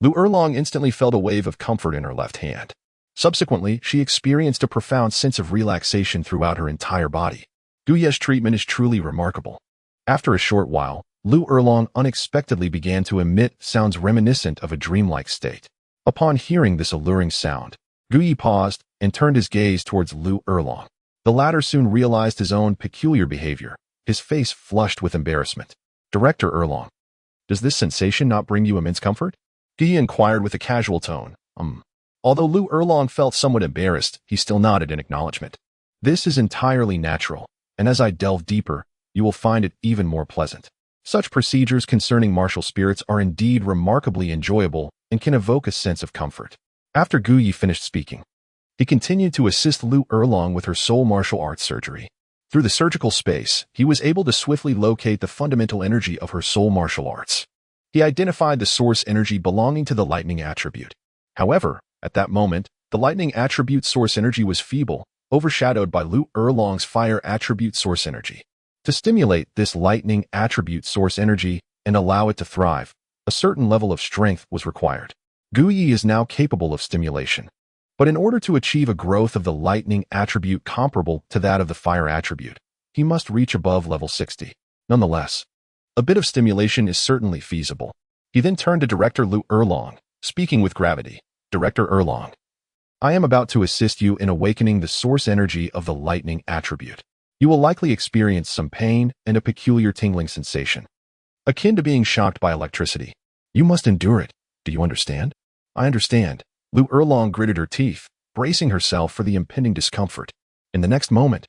Lu Erlong instantly felt a wave of comfort in her left hand. Subsequently, she experienced a profound sense of relaxation throughout her entire body. Gu Yi's treatment is truly remarkable. After a short while, Lu Erlong unexpectedly began to emit sounds reminiscent of a dreamlike state. Upon hearing this alluring sound, Gu Yi paused and turned his gaze towards Lu Erlong. The latter soon realized his own peculiar behavior, his face flushed with embarrassment. Director Erlong, does this sensation not bring you immense comfort? Gu Yi inquired with a casual tone. Although Lu Erlong felt somewhat embarrassed, he still nodded in acknowledgement. This is entirely natural, and as I delve deeper, you will find it even more pleasant. Such procedures concerning martial spirits are indeed remarkably enjoyable and can evoke a sense of comfort. After Gu Yi finished speaking, he continued to assist Lu Erlong with her soul martial arts surgery. Through the surgical space, he was able to swiftly locate the fundamental energy of her soul martial arts. He identified the source energy belonging to the lightning attribute. However, at that moment, the lightning attribute source energy was feeble, overshadowed by Lu Erlong's fire attribute source energy. To stimulate this lightning attribute source energy and allow it to thrive, a certain level of strength was required. Gu Yi is now capable of stimulation. But in order to achieve a growth of the lightning attribute comparable to that of the fire attribute, he must reach above level 60. Nonetheless, a bit of stimulation is certainly feasible. He then turned to Director Lu Erlong, speaking with gravity. Director Erlong, I am about to assist you in awakening the source energy of the lightning attribute. You will likely experience some pain and a peculiar tingling sensation, akin to being shocked by electricity. You must endure it. Do you understand? I understand. Lu Erlong gritted her teeth, bracing herself for the impending discomfort. In the next moment,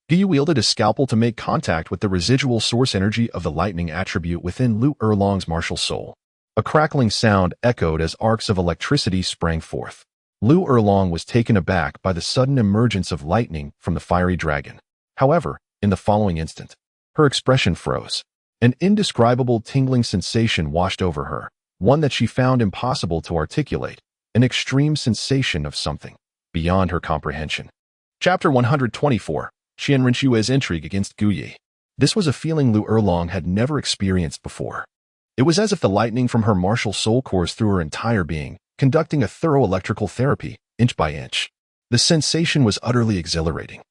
Gu Yi wielded a scalpel to make contact with the residual source energy of the lightning attribute within Lu Erlong's martial soul. A crackling sound echoed as arcs of electricity sprang forth. Lu Erlong was taken aback by the sudden emergence of lightning from the fiery dragon. However, in the following instant, her expression froze. An indescribable tingling sensation washed over her, one that she found impossible to articulate, an extreme sensation of something beyond her comprehension. Chapter 124, Qian Renxue's Intrigue Against Gu Yi. This was a feeling Lu Erlong had never experienced before. It was as if the lightning from her martial soul coursed through her entire being, conducting a thorough electrical therapy, inch by inch. The sensation was utterly exhilarating.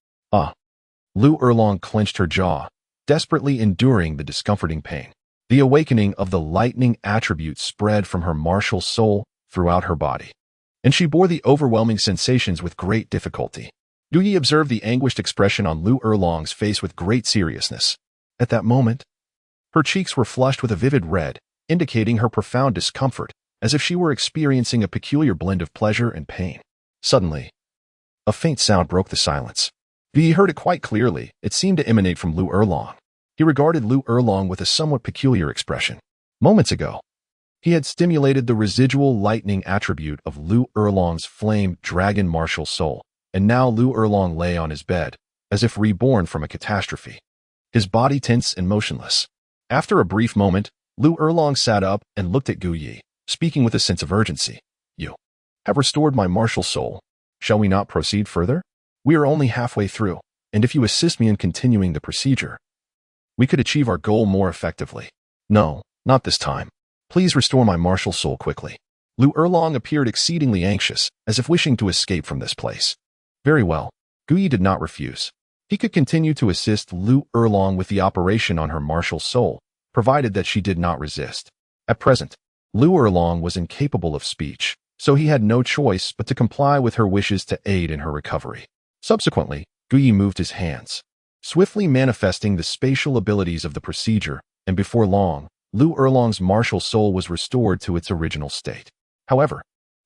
Lu Erlong clenched her jaw, desperately enduring the discomforting pain. The awakening of the lightning attribute spread from her martial soul throughout her body, and she bore the overwhelming sensations with great difficulty. Gu Yi observed the anguished expression on Lu Erlong's face with great seriousness. At that moment, her cheeks were flushed with a vivid red, indicating her profound discomfort, as if she were experiencing a peculiar blend of pleasure and pain. Suddenly, a faint sound broke the silence. Gu Yi heard it quite clearly. It seemed to emanate from Lu Erlong. He regarded Lu Erlong with a somewhat peculiar expression. Moments ago, he had stimulated the residual lightning attribute of Lu Erlong's flame dragon martial soul, and now Lu Erlong lay on his bed, as if reborn from a catastrophe, his body tense and motionless. After a brief moment, Lu Erlong sat up and looked at Gu Yi, speaking with a sense of urgency. You have restored my martial soul. Shall we not proceed further? We are only halfway through, and if you assist me in continuing the procedure, we could achieve our goal more effectively. No, not this time. Please restore my martial soul quickly. Lu Erlong appeared exceedingly anxious, as if wishing to escape from this place. Very well. Gu Yi did not refuse. He could continue to assist Lu Erlong with the operation on her martial soul, provided that she did not resist. At present, Lu Erlong was incapable of speech, so he had no choice but to comply with her wishes to aid in her recovery. Subsequently, Gu Yi moved his hands, swiftly manifesting the spatial abilities of the procedure, and before long, Lu Erlong's martial soul was restored to its original state. However,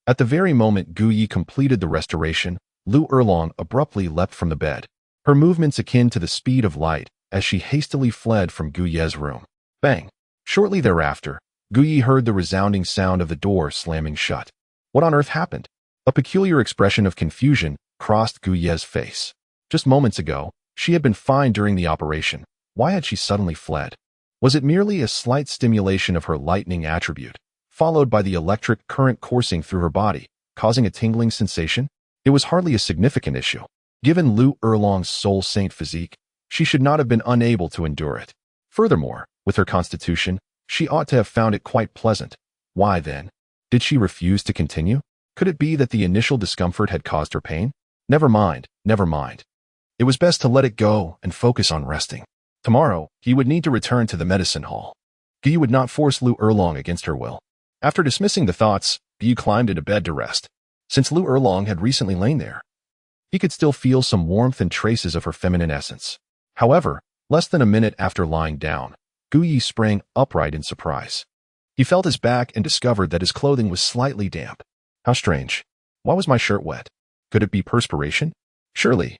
at the very moment Gu Yi completed the restoration, Lu Erlong abruptly leapt from the bed, her movements akin to the speed of light, as she hastily fled from Gu Yi's room. Bang! Shortly thereafter, Gu Yi heard the resounding sound of the door slamming shut. What on earth happened? A peculiar expression of confusion crossed Gu Yi's face. Just moments ago, she had been fine during the operation. Why had she suddenly fled? Was it merely a slight stimulation of her lightning attribute, followed by the electric current coursing through her body, causing a tingling sensation. It was hardly a significant issue. Given Lu Erlong's soul saint physique, she should not have been unable to endure it. Furthermore, with her constitution, she ought to have found it quite pleasant. Why then? Did she refuse to continue? Could it be that the initial discomfort had caused her pain? Never mind, never mind. It was best to let it go and focus on resting. Tomorrow, he would need to return to the medicine hall. Guyu would not force Lu Erlong against her will. After dismissing the thoughts, Guyu climbed into bed to rest. Since Lu Erlong had recently lain there, he could still feel some warmth and traces of her feminine essence. However, less than a minute after lying down, Guyu sprang upright in surprise. He felt his back and discovered that his clothing was slightly damp. How strange. Why was my shirt wet? Could it be perspiration? Surely.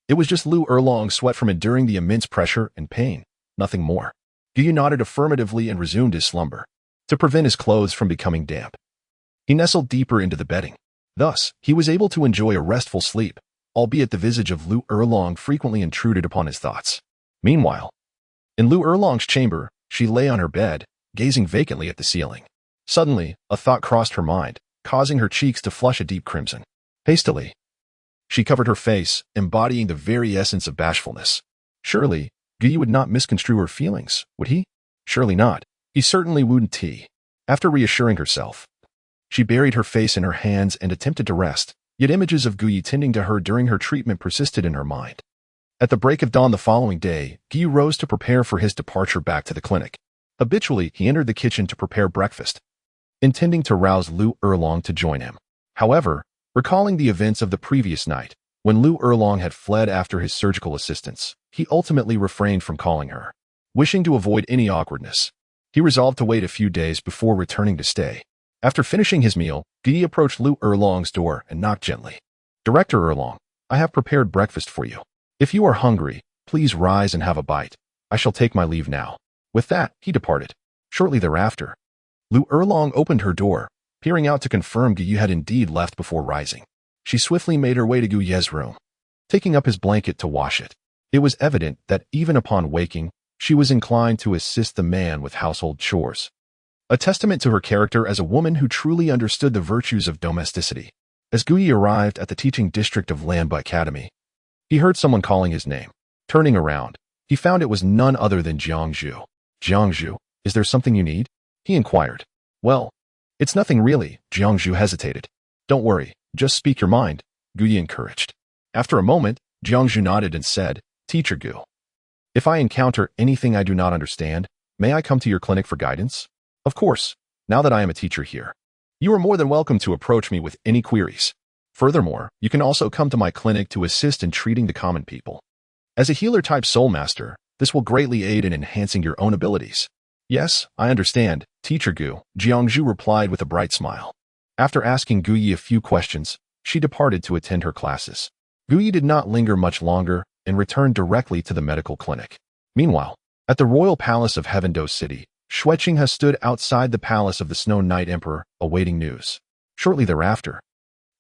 It was just Lu Erlong's sweat from enduring the immense pressure and pain, nothing more. Guyu nodded affirmatively and resumed his slumber, to prevent his clothes from becoming damp. He nestled deeper into the bedding. Thus, he was able to enjoy a restful sleep, albeit the visage of Lu Erlong frequently intruded upon his thoughts. Meanwhile, in Lu Erlong's chamber, she lay on her bed, gazing vacantly at the ceiling. Suddenly, a thought crossed her mind, causing her cheeks to flush a deep crimson. Hastily, she covered her face, embodying the very essence of bashfulness. Surely, Guyu would not misconstrue her feelings, would he? Surely not. He certainly wouldn't. After reassuring herself, she buried her face in her hands and attempted to rest, yet images of Guyu tending to her during her treatment persisted in her mind. At the break of dawn the following day, Guyu rose to prepare for his departure back to the clinic. Habitually, he entered the kitchen to prepare breakfast, intending to rouse Lu Erlong to join him. However, recalling the events of the previous night, when Lu Erlong had fled after his surgical assistance, he ultimately refrained from calling her. Wishing to avoid any awkwardness, he resolved to wait a few days before returning to stay. After finishing his meal, Guyu approached Lu Erlong's door and knocked gently. "Director Erlong, I have prepared breakfast for you. If you are hungry, please rise and have a bite. I shall take my leave now." With that, he departed. Shortly thereafter, Lu Erlong opened her door, peering out to confirm Guyu had indeed left before rising. She swiftly made her way to Guyu's room, taking up his blanket to wash it. It was evident that even upon waking, she was inclined to assist the man with household chores. A testament to her character as a woman who truly understood the virtues of domesticity. As Guyu arrived at the teaching district of Lanba Academy, he heard someone calling his name. Turning around, he found it was none other than Jiangzhu. "Jiangzhu, is there something you need?" he inquired. "Well, it's nothing really," Jiangzhu hesitated. "Don't worry, just speak your mind," Guyu encouraged. After a moment, Jiangzhu nodded and said, "Teacher Gu, if I encounter anything I do not understand, may I come to your clinic for guidance?" "Of course, now that I am a teacher here. You are more than welcome to approach me with any queries. Furthermore, you can also come to my clinic to assist in treating the common people. As a healer-type soul master, this will greatly aid in enhancing your own abilities." "Yes, I understand, Teacher Gu," Jiangzhu replied with a bright smile. After asking Guyu a few questions, she departed to attend her classes. Guyu did not linger much longer and returned directly to the medical clinic. Meanwhile, at the royal palace of Heavendo City, Xueqing has stood outside the palace of the Snow Knight Emperor, awaiting news. Shortly thereafter,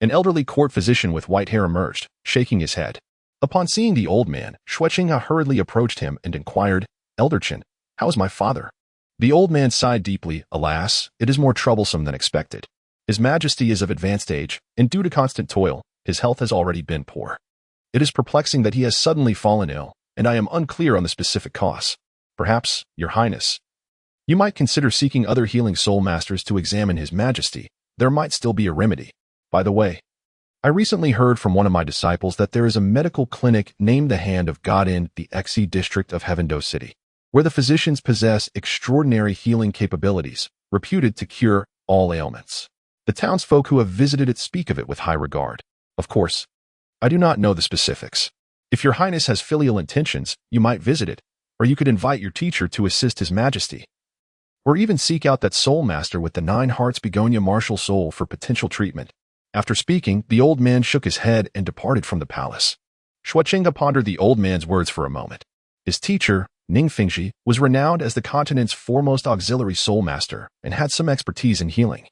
an elderly court physician with white hair emerged, shaking his head. Upon seeing the old man, Xueqing hurriedly approached him and inquired, "Elder Qian, how is my father?" The old man sighed deeply. "Alas, it is more troublesome than expected. His Majesty is of advanced age, and due to constant toil, his health has already been poor. It is perplexing that he has suddenly fallen ill, and I am unclear on the specific cause. Perhaps, Your Highness, you might consider seeking other healing soul masters to examine His Majesty. There might still be a remedy. By the way, I recently heard from one of my disciples that there is a medical clinic named the Hand of God in the Exi district of Heavendo City, where the physicians possess extraordinary healing capabilities, reputed to cure all ailments. The townsfolk who have visited it speak of it with high regard. Of course, I do not know the specifics. If Your Highness has filial intentions, you might visit it, or you could invite your teacher to assist His Majesty, or even seek out that soul master with the 9 hearts begonia martial soul for potential treatment." After speaking, the old man shook his head and departed from the palace. Xueqing pondered the old man's words for a moment. His teacher, Ning Fingxi, was renowned as the continent's foremost auxiliary soul master and had some expertise in healing.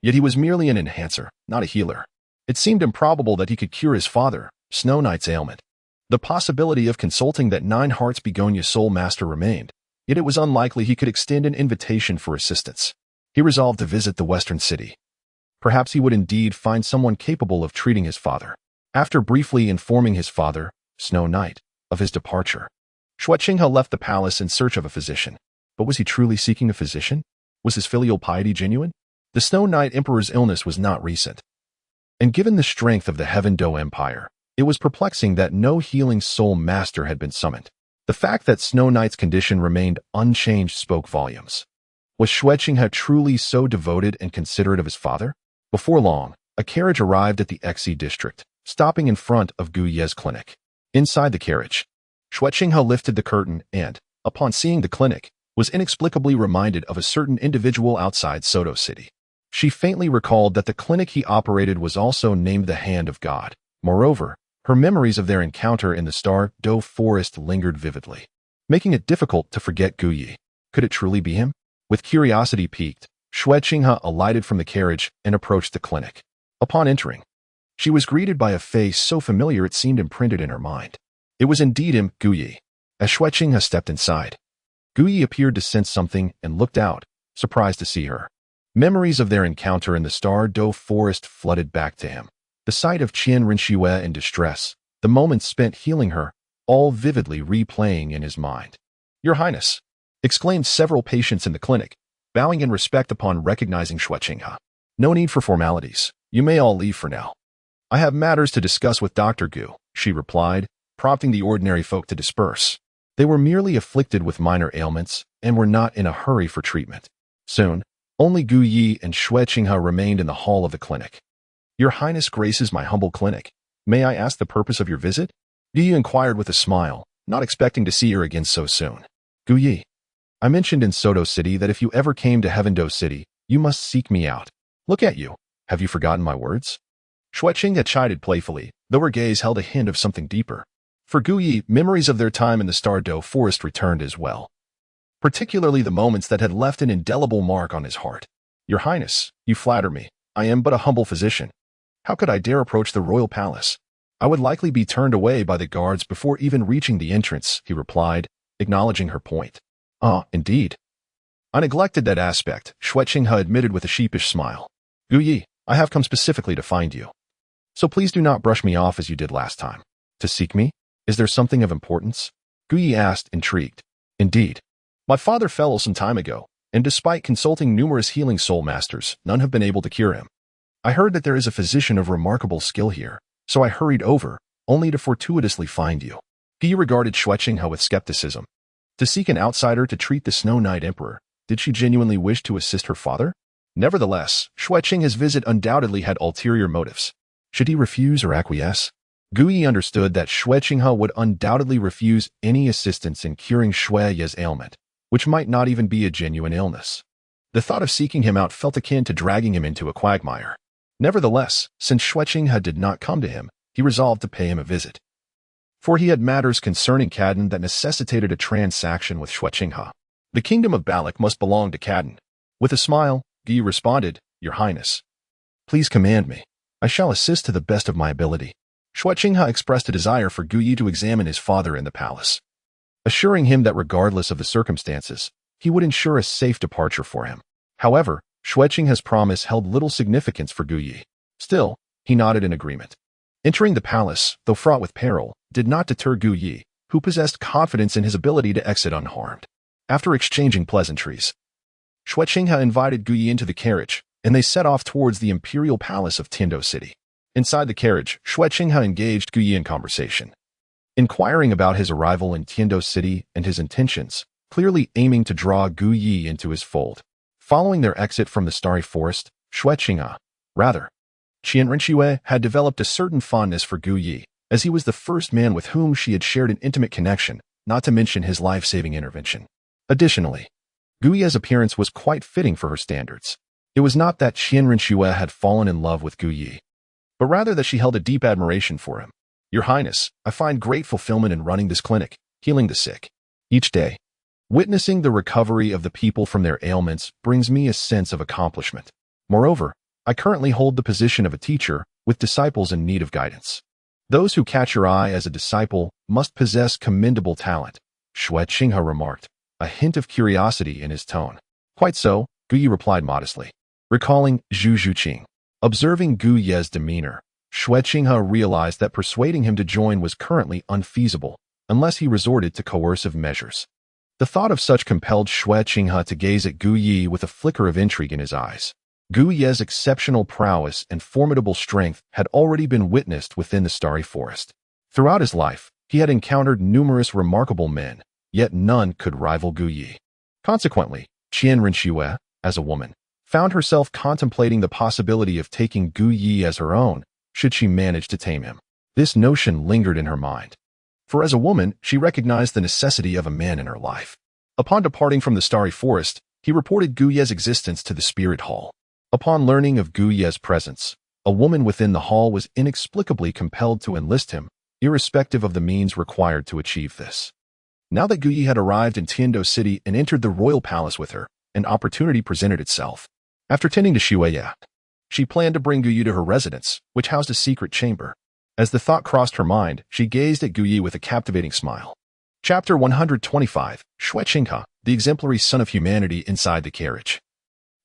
Yet he was merely an enhancer, not a healer. It seemed improbable that he could cure his father, Snow Knight's ailment. The possibility of consulting that 9 hearts begonia soul master remained, yet it was unlikely he could extend an invitation for assistance. He resolved to visit the western city. Perhaps he would indeed find someone capable of treating his father. After briefly informing his father, Snow Knight, of his departure, Xue Qinghe left the palace in search of a physician. But was he truly seeking a physician? Was his filial piety genuine? The Snow Knight Emperor's illness was not recent. And given the strength of the Heaven Do Empire, it was perplexing that no healing soul master had been summoned. The fact that Snow Knight's condition remained unchanged spoke volumes. Was Xue Qinghe truly so devoted and considerate of his father? Before long, a carriage arrived at the Xi district, stopping in front of Gu Ye's clinic. Inside the carriage, Xue Qinghe lifted the curtain and, upon seeing the clinic, was inexplicably reminded of a certain individual outside Soto City. She faintly recalled that the clinic he operated was also named the Hand of God. Moreover, her memories of their encounter in the Star Do Forest lingered vividly, making it difficult to forget Gu Ye. Could it truly be him? With curiosity piqued, Xue Qinghe alighted from the carriage and approached the clinic. Upon entering, she was greeted by a face so familiar it seemed imprinted in her mind. It was indeed him, Gu Ye. As Xue Qinghe stepped inside, Gu Ye appeared to sense something and looked out, surprised to see her. Memories of their encounter in the Star Do Forest flooded back to him. The sight of Qian Renxue in distress, the moments spent healing her, all vividly replaying in his mind. "Your Highness," exclaimed several patients in the clinic, bowing in respect upon recognizing Xue Qinghe. "No need for formalities. You may all leave for now. I have matters to discuss with Dr. Gu," she replied, prompting the ordinary folk to disperse. They were merely afflicted with minor ailments and were not in a hurry for treatment. Soon, only Gu Ye and Xue Qinghe remained in the hall of the clinic. "Your Highness graces my humble clinic. May I ask the purpose of your visit?" Gu Ye inquired with a smile, not expecting to see her again so soon. "Gu Ye, I mentioned in Soto City that if you ever came to Heaven Do City, you must seek me out. Look at you. Have you forgotten my words?" Xue Qinghe chided playfully, though her gaze held a hint of something deeper. For Gu Ye, memories of their time in the Star Do Forest returned as well, particularly the moments that had left an indelible mark on his heart. "Your Highness, you flatter me. I am but a humble physician. How could I dare approach the royal palace? I would likely be turned away by the guards before even reaching the entrance," he replied, acknowledging her point. "Ah, indeed. I neglected that aspect," Xue Qinghe admitted with a sheepish smile. "Gu Ye, I have come specifically to find you. So please do not brush me off as you did last time." "To seek me? Is there something of importance?" Gu Ye asked, intrigued. "Indeed. My father fell some time ago, and despite consulting numerous healing soul masters, none have been able to cure him. I heard that there is a physician of remarkable skill here, so I hurried over, only to fortuitously find you." Gu Ye regarded Xue Qinghe with skepticism. To seek an outsider to treat the Snow Knight Emperor, did she genuinely wish to assist her father? Nevertheless, Xue Qinghe's visit undoubtedly had ulterior motives. Should he refuse or acquiesce? Gu Ye understood that Xue Qinghe would undoubtedly refuse any assistance in curing Xue Ye's ailment, which might not even be a genuine illness. The thought of seeking him out felt akin to dragging him into a quagmire. Nevertheless, since Xue Qinghe did not come to him, he resolved to pay him a visit. For he had matters concerning Cadden that necessitated a transaction with Xue Qinghe. The kingdom of Balak must belong to Cadden. With a smile, Gu Ye responded, "Your Highness, please command me. I shall assist to the best of my ability." Xue Qinghe expressed a desire for Gu Ye to examine his father in the palace, assuring him that regardless of the circumstances, he would ensure a safe departure for him. However, Xue Qinghe's promise held little significance for Gu Ye. Still, he nodded in agreement. Entering the palace, though fraught with peril, did not deter Gu Ye, who possessed confidence in his ability to exit unharmed. After exchanging pleasantries, Xue Qinghe invited Gu Ye into the carriage, and they set off towards the imperial palace of Tiando City. Inside the carriage, Xue Qinghe engaged Gu Ye in conversation, inquiring about his arrival in Tiando City and his intentions, clearly aiming to draw Gu Ye into his fold. Following their exit from the Starry Forest, Qian Renxue had developed a certain fondness for Gu Ye, as he was the first man with whom she had shared an intimate connection, not to mention his life-saving intervention. Additionally, Gu Ye's appearance was quite fitting for her standards. It was not that Qian Renxue had fallen in love with Gu Ye, but rather that she held a deep admiration for him. "Your Highness, I find great fulfillment in running this clinic, healing the sick. Each day, witnessing the recovery of the people from their ailments brings me a sense of accomplishment. Moreover, I currently hold the position of a teacher with disciples in need of guidance. Those who catch your eye as a disciple must possess commendable talent," Xue Qinghe remarked, a hint of curiosity in his tone. "Quite so," Gu Ye replied modestly, recalling Zhu Zhuqing. Observing Gu Ye's demeanor, Xue Qinghe realized that persuading him to join was currently unfeasible, unless he resorted to coercive measures. The thought of such compelled Xue Qinghe to gaze at Gu Yi with a flicker of intrigue in his eyes. Gu Ye's exceptional prowess and formidable strength had already been witnessed within the starry forest. Throughout his life, he had encountered numerous remarkable men, yet none could rival Gu Yi. Consequently, Qian Renxue, as a woman, found herself contemplating the possibility of taking Gu Yi as her own, should she manage to tame him. This notion lingered in her mind. For as a woman, she recognized the necessity of a man in her life. Upon departing from the starry forest, he reported Gu Ye's existence to the spirit hall. Upon learning of Gu Ye's presence, a woman within the hall was inexplicably compelled to enlist him, irrespective of the means required to achieve this. Now that Gu Yi had arrived in Tiando City and entered the royal palace with her, an opportunity presented itself. After tending to Xue, she planned to bring Gu Yi to her residence, which housed a secret chamber. As the thought crossed her mind, she gazed at Gu Yi with a captivating smile. Chapter 125, Xue Qinghe, the exemplary son of humanity inside the carriage.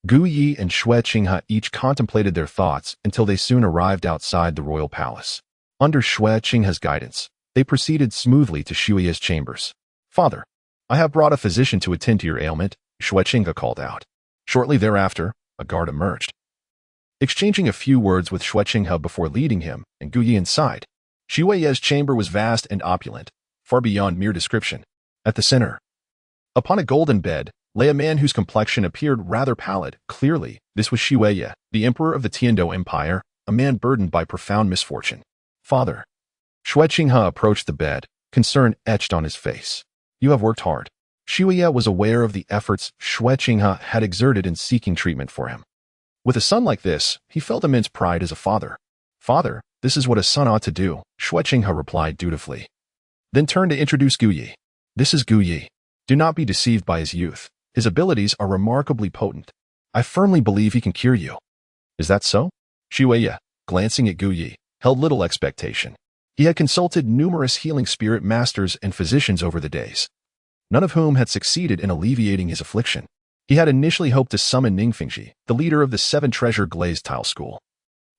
Gu Yi and Xue Qinghe each contemplated their thoughts until they soon arrived outside the royal palace. Under Xue Qinghe's guidance, they proceeded smoothly to Xue's chambers. "Father, I have brought a physician to attend to your ailment," Xue Qinghe called out. Shortly thereafter, a guard emerged. Exchanging a few words with Xue Qinghe before leading him and Gu Yi inside, Xue's chamber was vast and opulent, far beyond mere description. At the center, upon a golden bed, lay a man whose complexion appeared rather pallid. Clearly, this was Xue, the emperor of the Tiando Empire, a man burdened by profound misfortune. "Father." Xue Qinghe approached the bed, concern etched on his face. "You have worked hard." Xue was aware of the efforts Xue Qinghe had exerted in seeking treatment for him. With a son like this, he felt immense pride as a father. "Father, this is what a son ought to do," Xue Qinghe replied dutifully. Then turned to introduce Gu Yi. "This is Gu Yi. Do not be deceived by his youth. His abilities are remarkably potent. I firmly believe he can cure you." "Is that so?" Xue, glancing at Gu Yi, held little expectation. He had consulted numerous healing spirit masters and physicians over the days, none of whom had succeeded in alleviating his affliction. He had initially hoped to summon Ning Fengji, the leader of the Seven Treasure Glazed Tile School.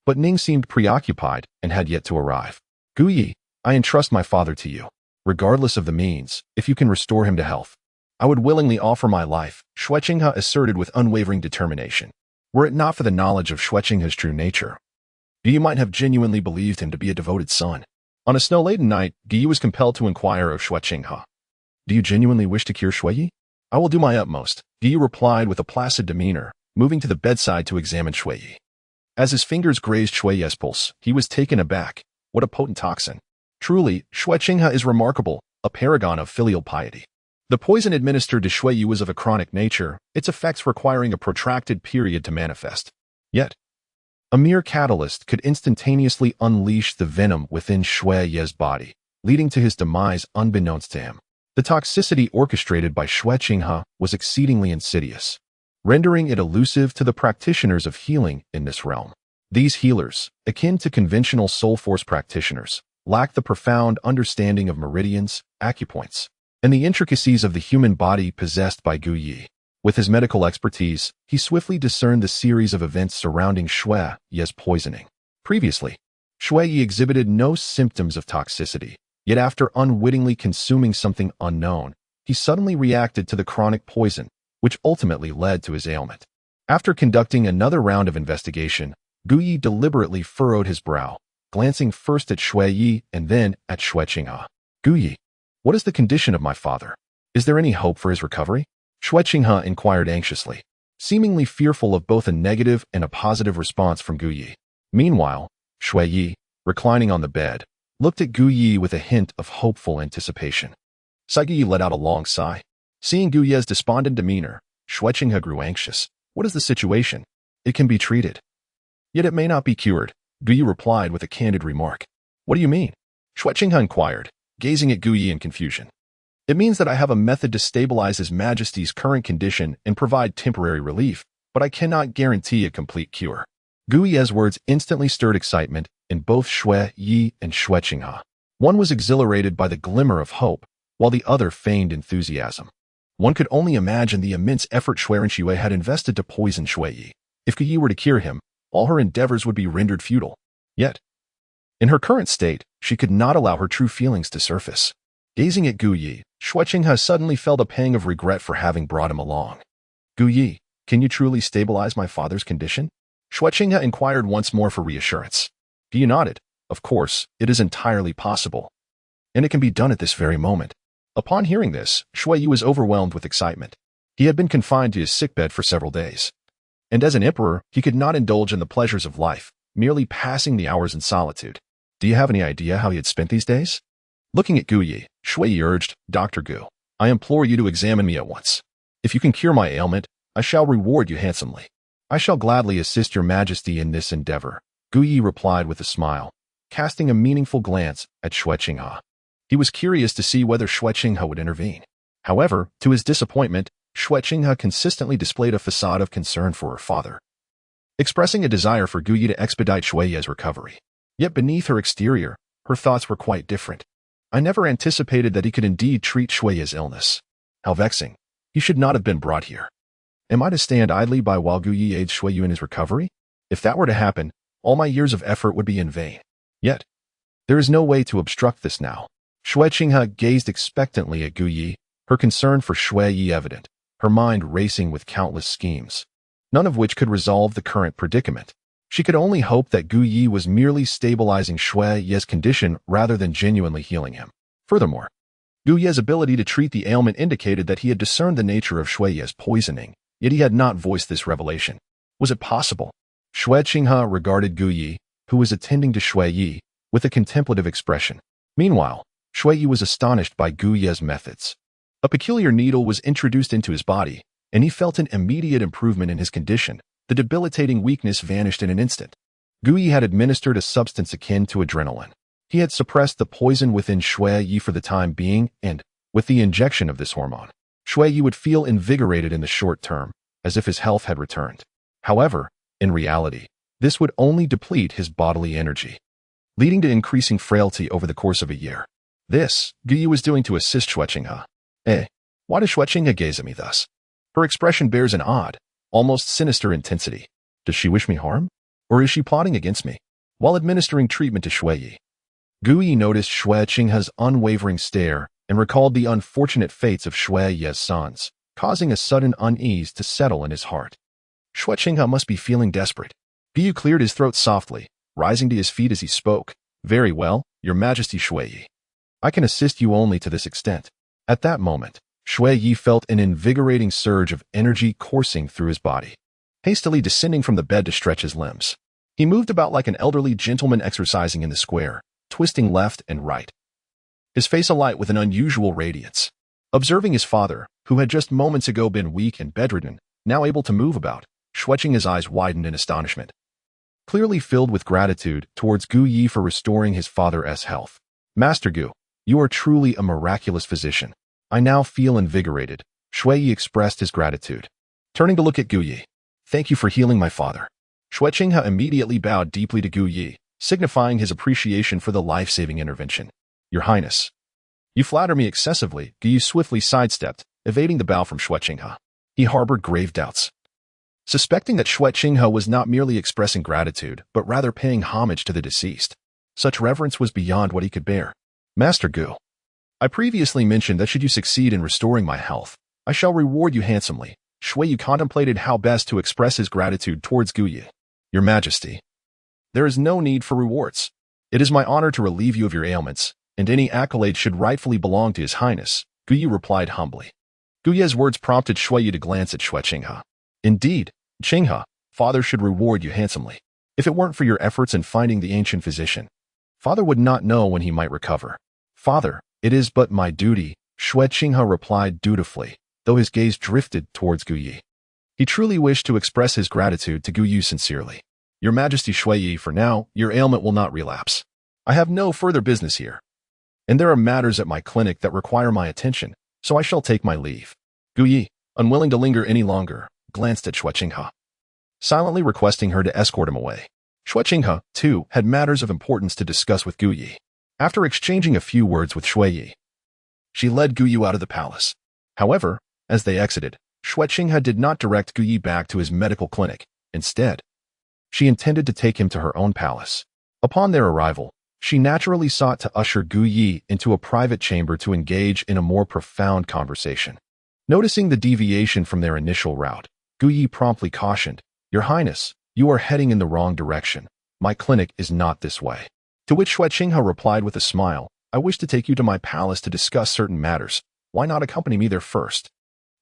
But Ning seemed preoccupied and had yet to arrive. "Gu Yi, I entrust my father to you. Regardless of the means, if you can restore him to health, I would willingly offer my life," Xue Qinghe asserted with unwavering determination. Were it not for the knowledge of Xue Qinghe's true nature, Gu Yi might have genuinely believed him to be a devoted son. On a snow-laden night, Gu Yi was compelled to inquire of Xue Qinghe. "Do you genuinely wish to cure Xue Yi?" "I will do my utmost," Gu Yi replied with a placid demeanor, moving to the bedside to examine Xue Yi. As his fingers grazed Xue Yi's pulse, he was taken aback. What a potent toxin. Truly, Xue Qinghe is remarkable, a paragon of filial piety. The poison administered to Xue Yi was of a chronic nature, its effects requiring a protracted period to manifest. Yet, a mere catalyst could instantaneously unleash the venom within Xue Yi's body, leading to his demise unbeknownst to him. The toxicity orchestrated by Xue Qinghe was exceedingly insidious, rendering it elusive to the practitioners of healing in this realm. These healers, akin to conventional soul force practitioners, lacked the profound understanding of meridians, acupoints, and the intricacies of the human body possessed by Gu Yi. With his medical expertise, he swiftly discerned the series of events surrounding Xue Yi's poisoning. Previously, Xue Yi exhibited no symptoms of toxicity, yet after unwittingly consuming something unknown, he suddenly reacted to the chronic poison, which ultimately led to his ailment. After conducting another round of investigation, Gu Yi deliberately furrowed his brow, glancing first at Xue Yi and then at Xue Qinghe. "Gu Yi, what is the condition of my father? Is there any hope for his recovery?" Xue Qinghe inquired anxiously, seemingly fearful of both a negative and a positive response from Gu Yi. Meanwhile, Xue Yi, reclining on the bed, looked at Gu Yi with a hint of hopeful anticipation. Gu Yi let out a long sigh. Seeing Gu Yi's despondent demeanor, Xue Qinghe grew anxious. "What is the situation?" "It can be treated, yet it may not be cured," Gu Yi replied with a candid remark. "What do you mean?" Xue Qinghe inquired, gazing at Gu Yi in confusion. "It means that I have a method to stabilize His Majesty's current condition and provide temporary relief, but I cannot guarantee a complete cure." Gu Yi's words instantly stirred excitement in both Xue Yi and Xue Qinghe. One was exhilarated by the glimmer of hope, while the other feigned enthusiasm. One could only imagine the immense effort Qian Renxue had invested to poison Xue Yi. If Gu Yi were to cure him, all her endeavors would be rendered futile. Yet, in her current state, she could not allow her true feelings to surface. Gazing at Gu Yi, Xue Qinghe suddenly felt a pang of regret for having brought him along. Gu Yi, can you truly stabilize my father's condition? Xue Qinghe inquired once more for reassurance. Gu Yi nodded. Of course, it is entirely possible. And it can be done at this very moment. Upon hearing this, Xue Yi was overwhelmed with excitement. He had been confined to his sickbed for several days. And as an emperor, he could not indulge in the pleasures of life, merely passing the hours in solitude. Do you have any idea how he had spent these days? Looking at Gu Yi, Xue Yi urged, Dr. Gu, I implore you to examine me at once. If you can cure my ailment, I shall reward you handsomely. I shall gladly assist your majesty in this endeavor. Gu Yi replied with a smile, casting a meaningful glance at Xue Qinghe. He was curious to see whether Xue Qinghe would intervene. However, to his disappointment, Xue Qinghe consistently displayed a facade of concern for her father, expressing a desire for Gu Yi to expedite Xue Yi's recovery. Yet beneath her exterior, her thoughts were quite different. I never anticipated that he could indeed treat Xue Yi's illness. How vexing. He should not have been brought here. Am I to stand idly by while Gu Yi aids Xue Yi in his recovery? If that were to happen, all my years of effort would be in vain. Yet, there is no way to obstruct this now. Xue Qinghe gazed expectantly at Gu Yi, her concern for Xue Yi evident, her mind racing with countless schemes, none of which could resolve the current predicament. She could only hope that Gu Yi was merely stabilizing Xue Yi's condition rather than genuinely healing him. Furthermore, Gu Yi's ability to treat the ailment indicated that he had discerned the nature of Xue Yi's poisoning, yet he had not voiced this revelation. Was it possible? Xue Qinghe regarded Gu Yi, who was attending to Xue Yi, with a contemplative expression. Meanwhile, Xue Yi was astonished by Gu Yi's methods. A peculiar needle was introduced into his body, and he felt an immediate improvement in his condition. The debilitating weakness vanished in an instant. Gu Yi had administered a substance akin to adrenaline. He had suppressed the poison within Xue Yi for the time being, and, with the injection of this hormone, Xue Yi would feel invigorated in the short term, as if his health had returned. However, in reality, this would only deplete his bodily energy, leading to increasing frailty over the course of a year. This, Gu Yi was doing to assist Xue Qinghe. Why does Xue Qinghe gaze at me thus? Her expression bears an odd, almost sinister intensity. Does she wish me harm? Or is she plotting against me? While administering treatment to Xue Yi, Gu Yi noticed Xue Qinghe's unwavering stare and recalled the unfortunate fates of Xue Yi's sons, causing a sudden unease to settle in his heart. Xue Qinghe must be feeling desperate. Gu Yi cleared his throat softly, rising to his feet as he spoke. Very well, Your Majesty Xue Yi. I can assist you only to this extent. At that moment, Xue Yi felt an invigorating surge of energy coursing through his body. Hastily descending from the bed to stretch his limbs, he moved about like an elderly gentleman exercising in the square, twisting left and right, his face alight with an unusual radiance. Observing his father, who had just moments ago been weak and bedridden, now able to move about, Xue Qinghe's eyes widened in astonishment, clearly filled with gratitude towards Gu Yi for restoring his father's health. Master Gu, you are truly a miraculous physician. I now feel invigorated. Xue Yi expressed his gratitude. Turning to look at Gu Yi. Thank you for healing my father. Xue Qinghe immediately bowed deeply to Gu Yi, signifying his appreciation for the life-saving intervention. Your Highness, you flatter me excessively. Gu Yi swiftly sidestepped, evading the bow from Xue Qinghe. He harbored grave doubts, suspecting that Xue Qinghe was not merely expressing gratitude, but rather paying homage to the deceased. Such reverence was beyond what he could bear. Master Gu, I previously mentioned that should you succeed in restoring my health, I shall reward you handsomely. Xue Yi contemplated how best to express his gratitude towards Gu Yi. Your Majesty, there is no need for rewards. It is my honor to relieve you of your ailments, and any accolade should rightfully belong to His Highness, Gu Yi replied humbly. Gu Yi's words prompted Xue Yi to glance at Xue Qinghe. Indeed, Qinghe, father should reward you handsomely. If it weren't for your efforts in finding the ancient physician, father would not know when he might recover. Father, it is but my duty, Xue Qinghe replied dutifully, though his gaze drifted towards Gu Yi. He truly wished to express his gratitude to Gu Yi sincerely. Your Majesty Xue Yi, for now, your ailment will not relapse. I have no further business here, and there are matters at my clinic that require my attention, so I shall take my leave. Gu Yi, unwilling to linger any longer, glanced at Xue Qinghe, silently requesting her to escort him away. Xue Qinghe, too, had matters of importance to discuss with Gu Yi. After exchanging a few words with Xue Yi, she led Gu Yi out of the palace. However, as they exited, Xue Qinghe did not direct Gu Yi back to his medical clinic. Instead, She intended to take him to her own palace. Upon their arrival, she naturally sought to usher Gu Yi into a private chamber to engage in a more profound conversation. Noticing the deviation from their initial route, Gu Yi promptly cautioned, "Your Highness, you are heading in the wrong direction. My clinic is not this way." To which Xue Qinghe replied with a smile, "I wish to take you to my palace to discuss certain matters. Why not accompany me there first?"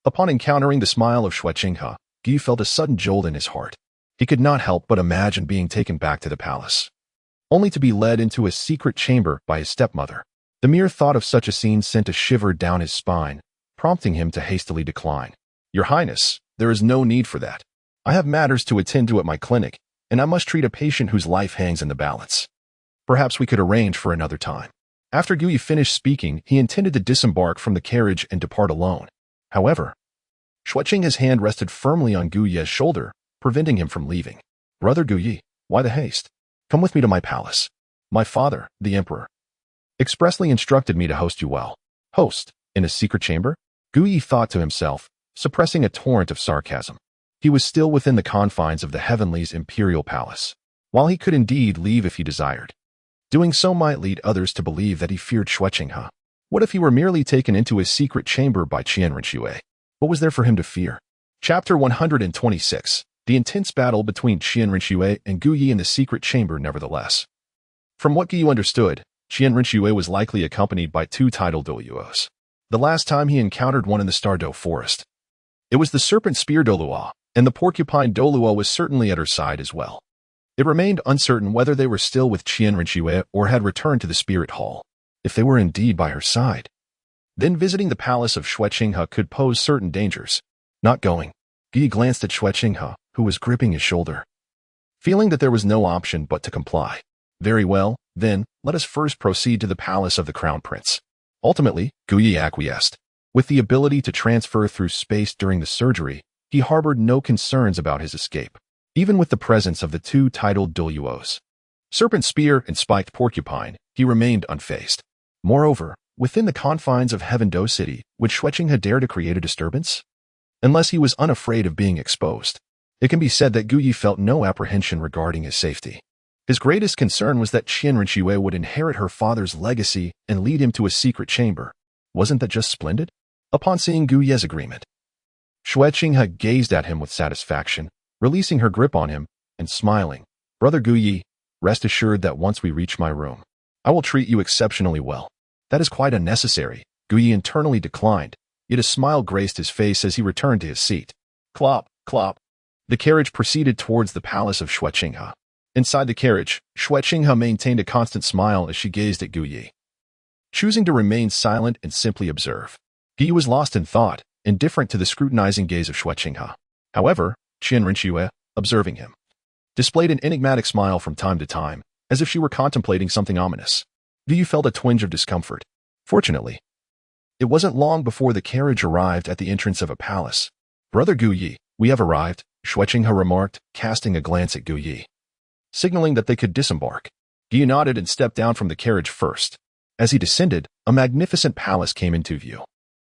Upon encountering the smile of Xue Qinghe, Gu Yi felt a sudden jolt in his heart. He could not help but imagine being taken back to the palace, only to be led into a secret chamber by his stepmother. The mere thought of such a scene sent a shiver down his spine, prompting him to hastily decline. "Your Highness, there is no need for that. I have matters to attend to at my clinic, and I must treat a patient whose life hangs in the balance. Perhaps we could arrange for another time." After Gu Yi finished speaking, he intended to disembark from the carriage and depart alone. However, Xue Qinghe's hand rested firmly on Gu Yi's shoulder, preventing him from leaving. "Brother Gu Yi, why the haste? Come with me to my palace. My father, the emperor, expressly instructed me to host you well." "Host? In a secret chamber?" Gu Yi thought to himself, suppressing a torrent of sarcasm. He was still within the confines of the Heavenly's imperial palace. While he could indeed leave if he desired, doing so might lead others to believe that he feared Xue Qinghe. What if he were merely taken into his secret chamber by Qian Renxue? What was there for him to fear? Chapter 126. The intense battle between Qian Renxue and Gu Yi in the secret chamber nevertheless. From what Gu Yi understood, Qian Renxue was likely accompanied by two titled Douluos. The last time he encountered one in the Stardow forest. It was the serpent spear Douluo, and the porcupine Douluo was certainly at her side as well. It remained uncertain whether they were still with Qian Renxue or had returned to the spirit hall. If they were indeed by her side, then visiting the palace of Xue Qinghe could pose certain dangers. Not going, Gu Yi glanced at Xue Qinghe, who was gripping his shoulder, feeling that there was no option but to comply. "Very well, then, let us first proceed to the palace of the Crown Prince." Ultimately, Gu Yi acquiesced. With the ability to transfer through space during the surgery, he harbored no concerns about his escape, even with the presence of the two titled Douluos. Serpent Spear and Spiked Porcupine, he remained unfazed. Moreover, within the confines of Heaven Do City, would Xue Qinghe dare to create a disturbance? Unless he was unafraid of being exposed. It can be said that Gu Yi felt no apprehension regarding his safety. His greatest concern was that Qian Renxue would inherit her father's legacy and lead him to a secret chamber. Wasn't that just splendid? Upon seeing Gu Yi's agreement, Xue Qinghe gazed at him with satisfaction, releasing her grip on him, and smiling. "Brother Gu Yi, rest assured that once we reach my room, I will treat you exceptionally well." "That is quite unnecessary," Gu Yi internally declined, yet a smile graced his face as he returned to his seat. Clop, clop. The carriage proceeded towards the palace of Xue Qinghe. Inside the carriage, Xue Qinghe maintained a constant smile as she gazed at Gu Yi, choosing to remain silent and simply observe. Gu Yi was lost in thought, indifferent to the scrutinizing gaze of Xue Qinghe. However, Qian Renxue, observing him, displayed an enigmatic smile from time to time, as if she were contemplating something ominous. Gu Yi felt a twinge of discomfort. Fortunately, it wasn't long before the carriage arrived at the entrance of a palace. "Brother Gu Yi, we have arrived," Xue Qinghe remarked, casting a glance at Gu Yi, signaling that they could disembark. Gu Yi nodded and stepped down from the carriage first. As he descended, a magnificent palace came into view.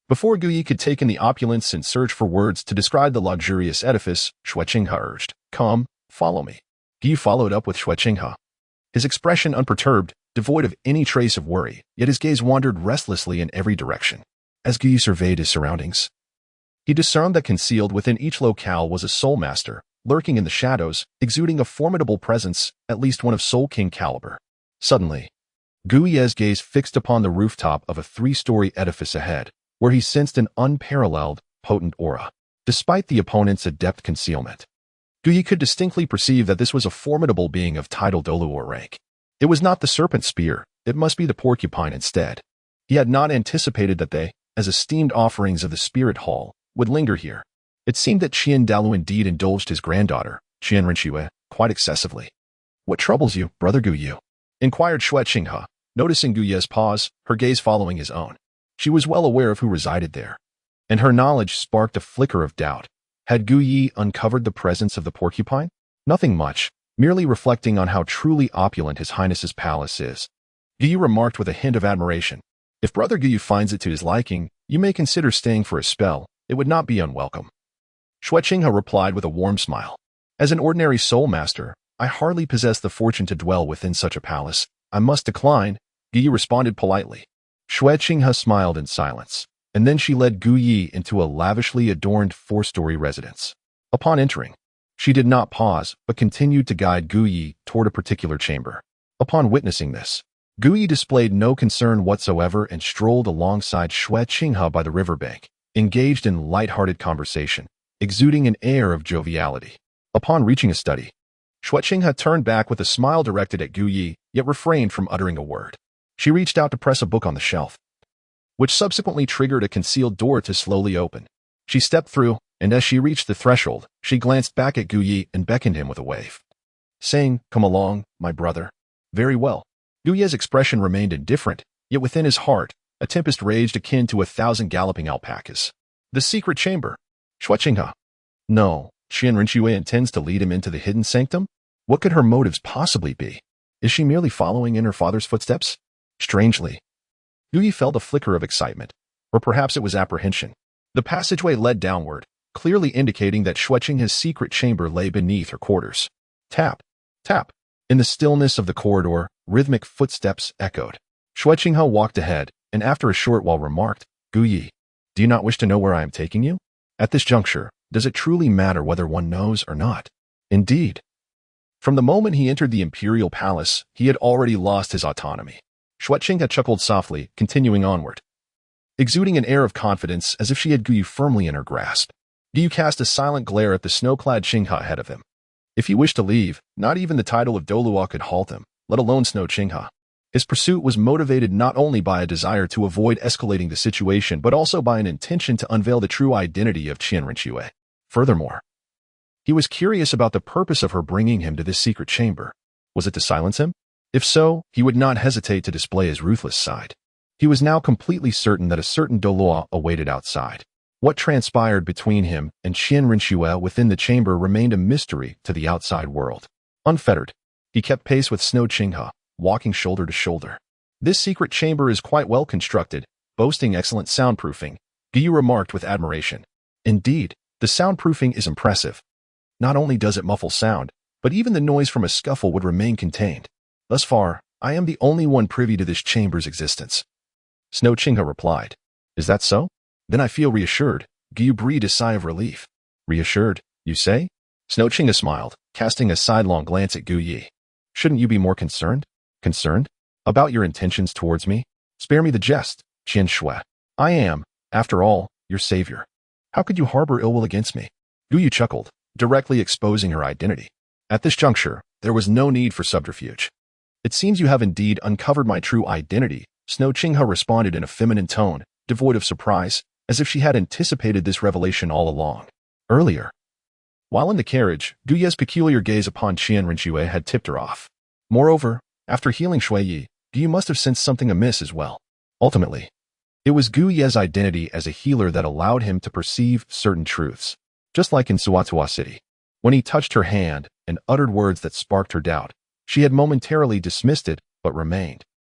Before Gu Yi could take in the opulence and search for words to describe the luxurious edifice, Xue Qinghe urged, "Come, follow me." Gu Yi followed up with Xue Qinghe, his expression unperturbed, devoid of any trace of worry, yet his gaze wandered restlessly in every direction. As Gu Yi surveyed his surroundings, he discerned that concealed within each locale was a soul master, lurking in the shadows, exuding a formidable presence, at least one of Soul King caliber. Suddenly, Gu Yi's gaze fixed upon the rooftop of a 3-story edifice ahead, where he sensed an unparalleled, potent aura. Despite the opponent's adept concealment, Gu Yi could distinctly perceive that this was a formidable being of title Douluo rank. It was not the serpent spear, it must be the porcupine instead. He had not anticipated that they, as esteemed offerings of the spirit hall, would linger here. It seemed that Qian Dalu indeed indulged his granddaughter, Qian Renxue, quite excessively. "What troubles you, brother Gu Yi?" inquired Xue Qinghe, noticing Gu Yi's pause, her gaze following his own. She was well aware of who resided there, and her knowledge sparked a flicker of doubt. Had Gu Yi uncovered the presence of the porcupine? Nothing much, merely reflecting on how truly opulent His Highness's palace is. Gu Yi remarked with a hint of admiration. "If brother Gu Yi finds it to his liking, you may consider staying for a spell. It would not be unwelcome." Xue Qinghe replied with a warm smile. As an ordinary soul master, I hardly possess the fortune to dwell within such a palace. I must decline, Gu Yi responded politely. Xue Qinghe smiled in silence, and then she led Gu Yi into a lavishly adorned 4-story residence. Upon entering, she did not pause, but continued to guide Gu Yi toward a particular chamber. Upon witnessing this, Gu Yi displayed no concern whatsoever and strolled alongside Xue Qinghe by the riverbank, engaged in light-hearted conversation, exuding an air of joviality. Upon reaching a study, Xue Qinghe turned back with a smile directed at Gu Yi, yet refrained from uttering a word. She reached out to press a book on the shelf, which subsequently triggered a concealed door to slowly open. She stepped through, and as she reached the threshold, she glanced back at Gu Yi and beckoned him with a wave, saying, "Come along, my brother." Very well. Gu Yi's expression remained indifferent, yet within his heart, a tempest raged akin to 1,000 galloping alpacas. The secret chamber. Xue Qinghe. No, Qian Renxue intends to lead him into the hidden sanctum? What could her motives possibly be? Is she merely following in her father's footsteps? Strangely, Gu Yi felt a flicker of excitement, or perhaps it was apprehension. The passageway led downward, clearly indicating that Xue Qinghe's secret chamber lay beneath her quarters. Tap, tap. In the stillness of the corridor, rhythmic footsteps echoed. Xue Qinghe walked ahead, and after a short while remarked, "Gu Yi, do you not wish to know where I am taking you? At this juncture, does it truly matter whether one knows or not?" Indeed. From the moment he entered the imperial palace, he had already lost his autonomy. Xue Qinghe chuckled softly, continuing onward, exuding an air of confidence as if she had Gu Yi firmly in her grasp. Gu Yi cast a silent glare at the snow-clad Qinghe ahead of him. If he wished to leave, not even the title of Douluo could halt him, let alone Snow Qinghe. His pursuit was motivated not only by a desire to avoid escalating the situation, but also by an intention to unveil the true identity of Qian Renxue. Furthermore, he was curious about the purpose of her bringing him to this secret chamber. Was it to silence him? If so, he would not hesitate to display his ruthless side. He was now completely certain that a certain Douluo awaited outside. What transpired between him and Qian Renxue within the chamber remained a mystery to the outside world. Unfettered, he kept pace with Snow Qinghe, walking shoulder to shoulder. This secret chamber is quite well constructed, boasting excellent soundproofing, Gu Yi remarked with admiration. Indeed, the soundproofing is impressive. Not only does it muffle sound, but even the noise from a scuffle would remain contained. Thus far, I am the only one privy to this chamber's existence. Snow Qinghe replied. Is that so? Then I feel reassured. Gu Yi breathed a sigh of relief. Reassured, you say? Snow Qinghe smiled, casting a sidelong glance at Gu Yi. Shouldn't you be more concerned? Concerned? About your intentions towards me? Spare me the jest, Qian Shui. I am, after all, your savior. How could you harbor ill will against me? Gu Yi chuckled, directly exposing her identity. At this juncture, there was no need for subterfuge. It seems you have indeed uncovered my true identity, Snow Qinghe responded in a feminine tone, devoid of surprise, as if she had anticipated this revelation all along. Earlier, while in the carriage, Gu Yi's peculiar gaze upon Qian Renxue had tipped her off. Moreover, after healing Xue Yi, Gu Yi must have sensed something amiss as well. Ultimately, it was Gu Yi's identity as a healer that allowed him to perceive certain truths, just like in Suatua City. When he touched her hand and uttered words that sparked her doubt, she had momentarily dismissed it, but remained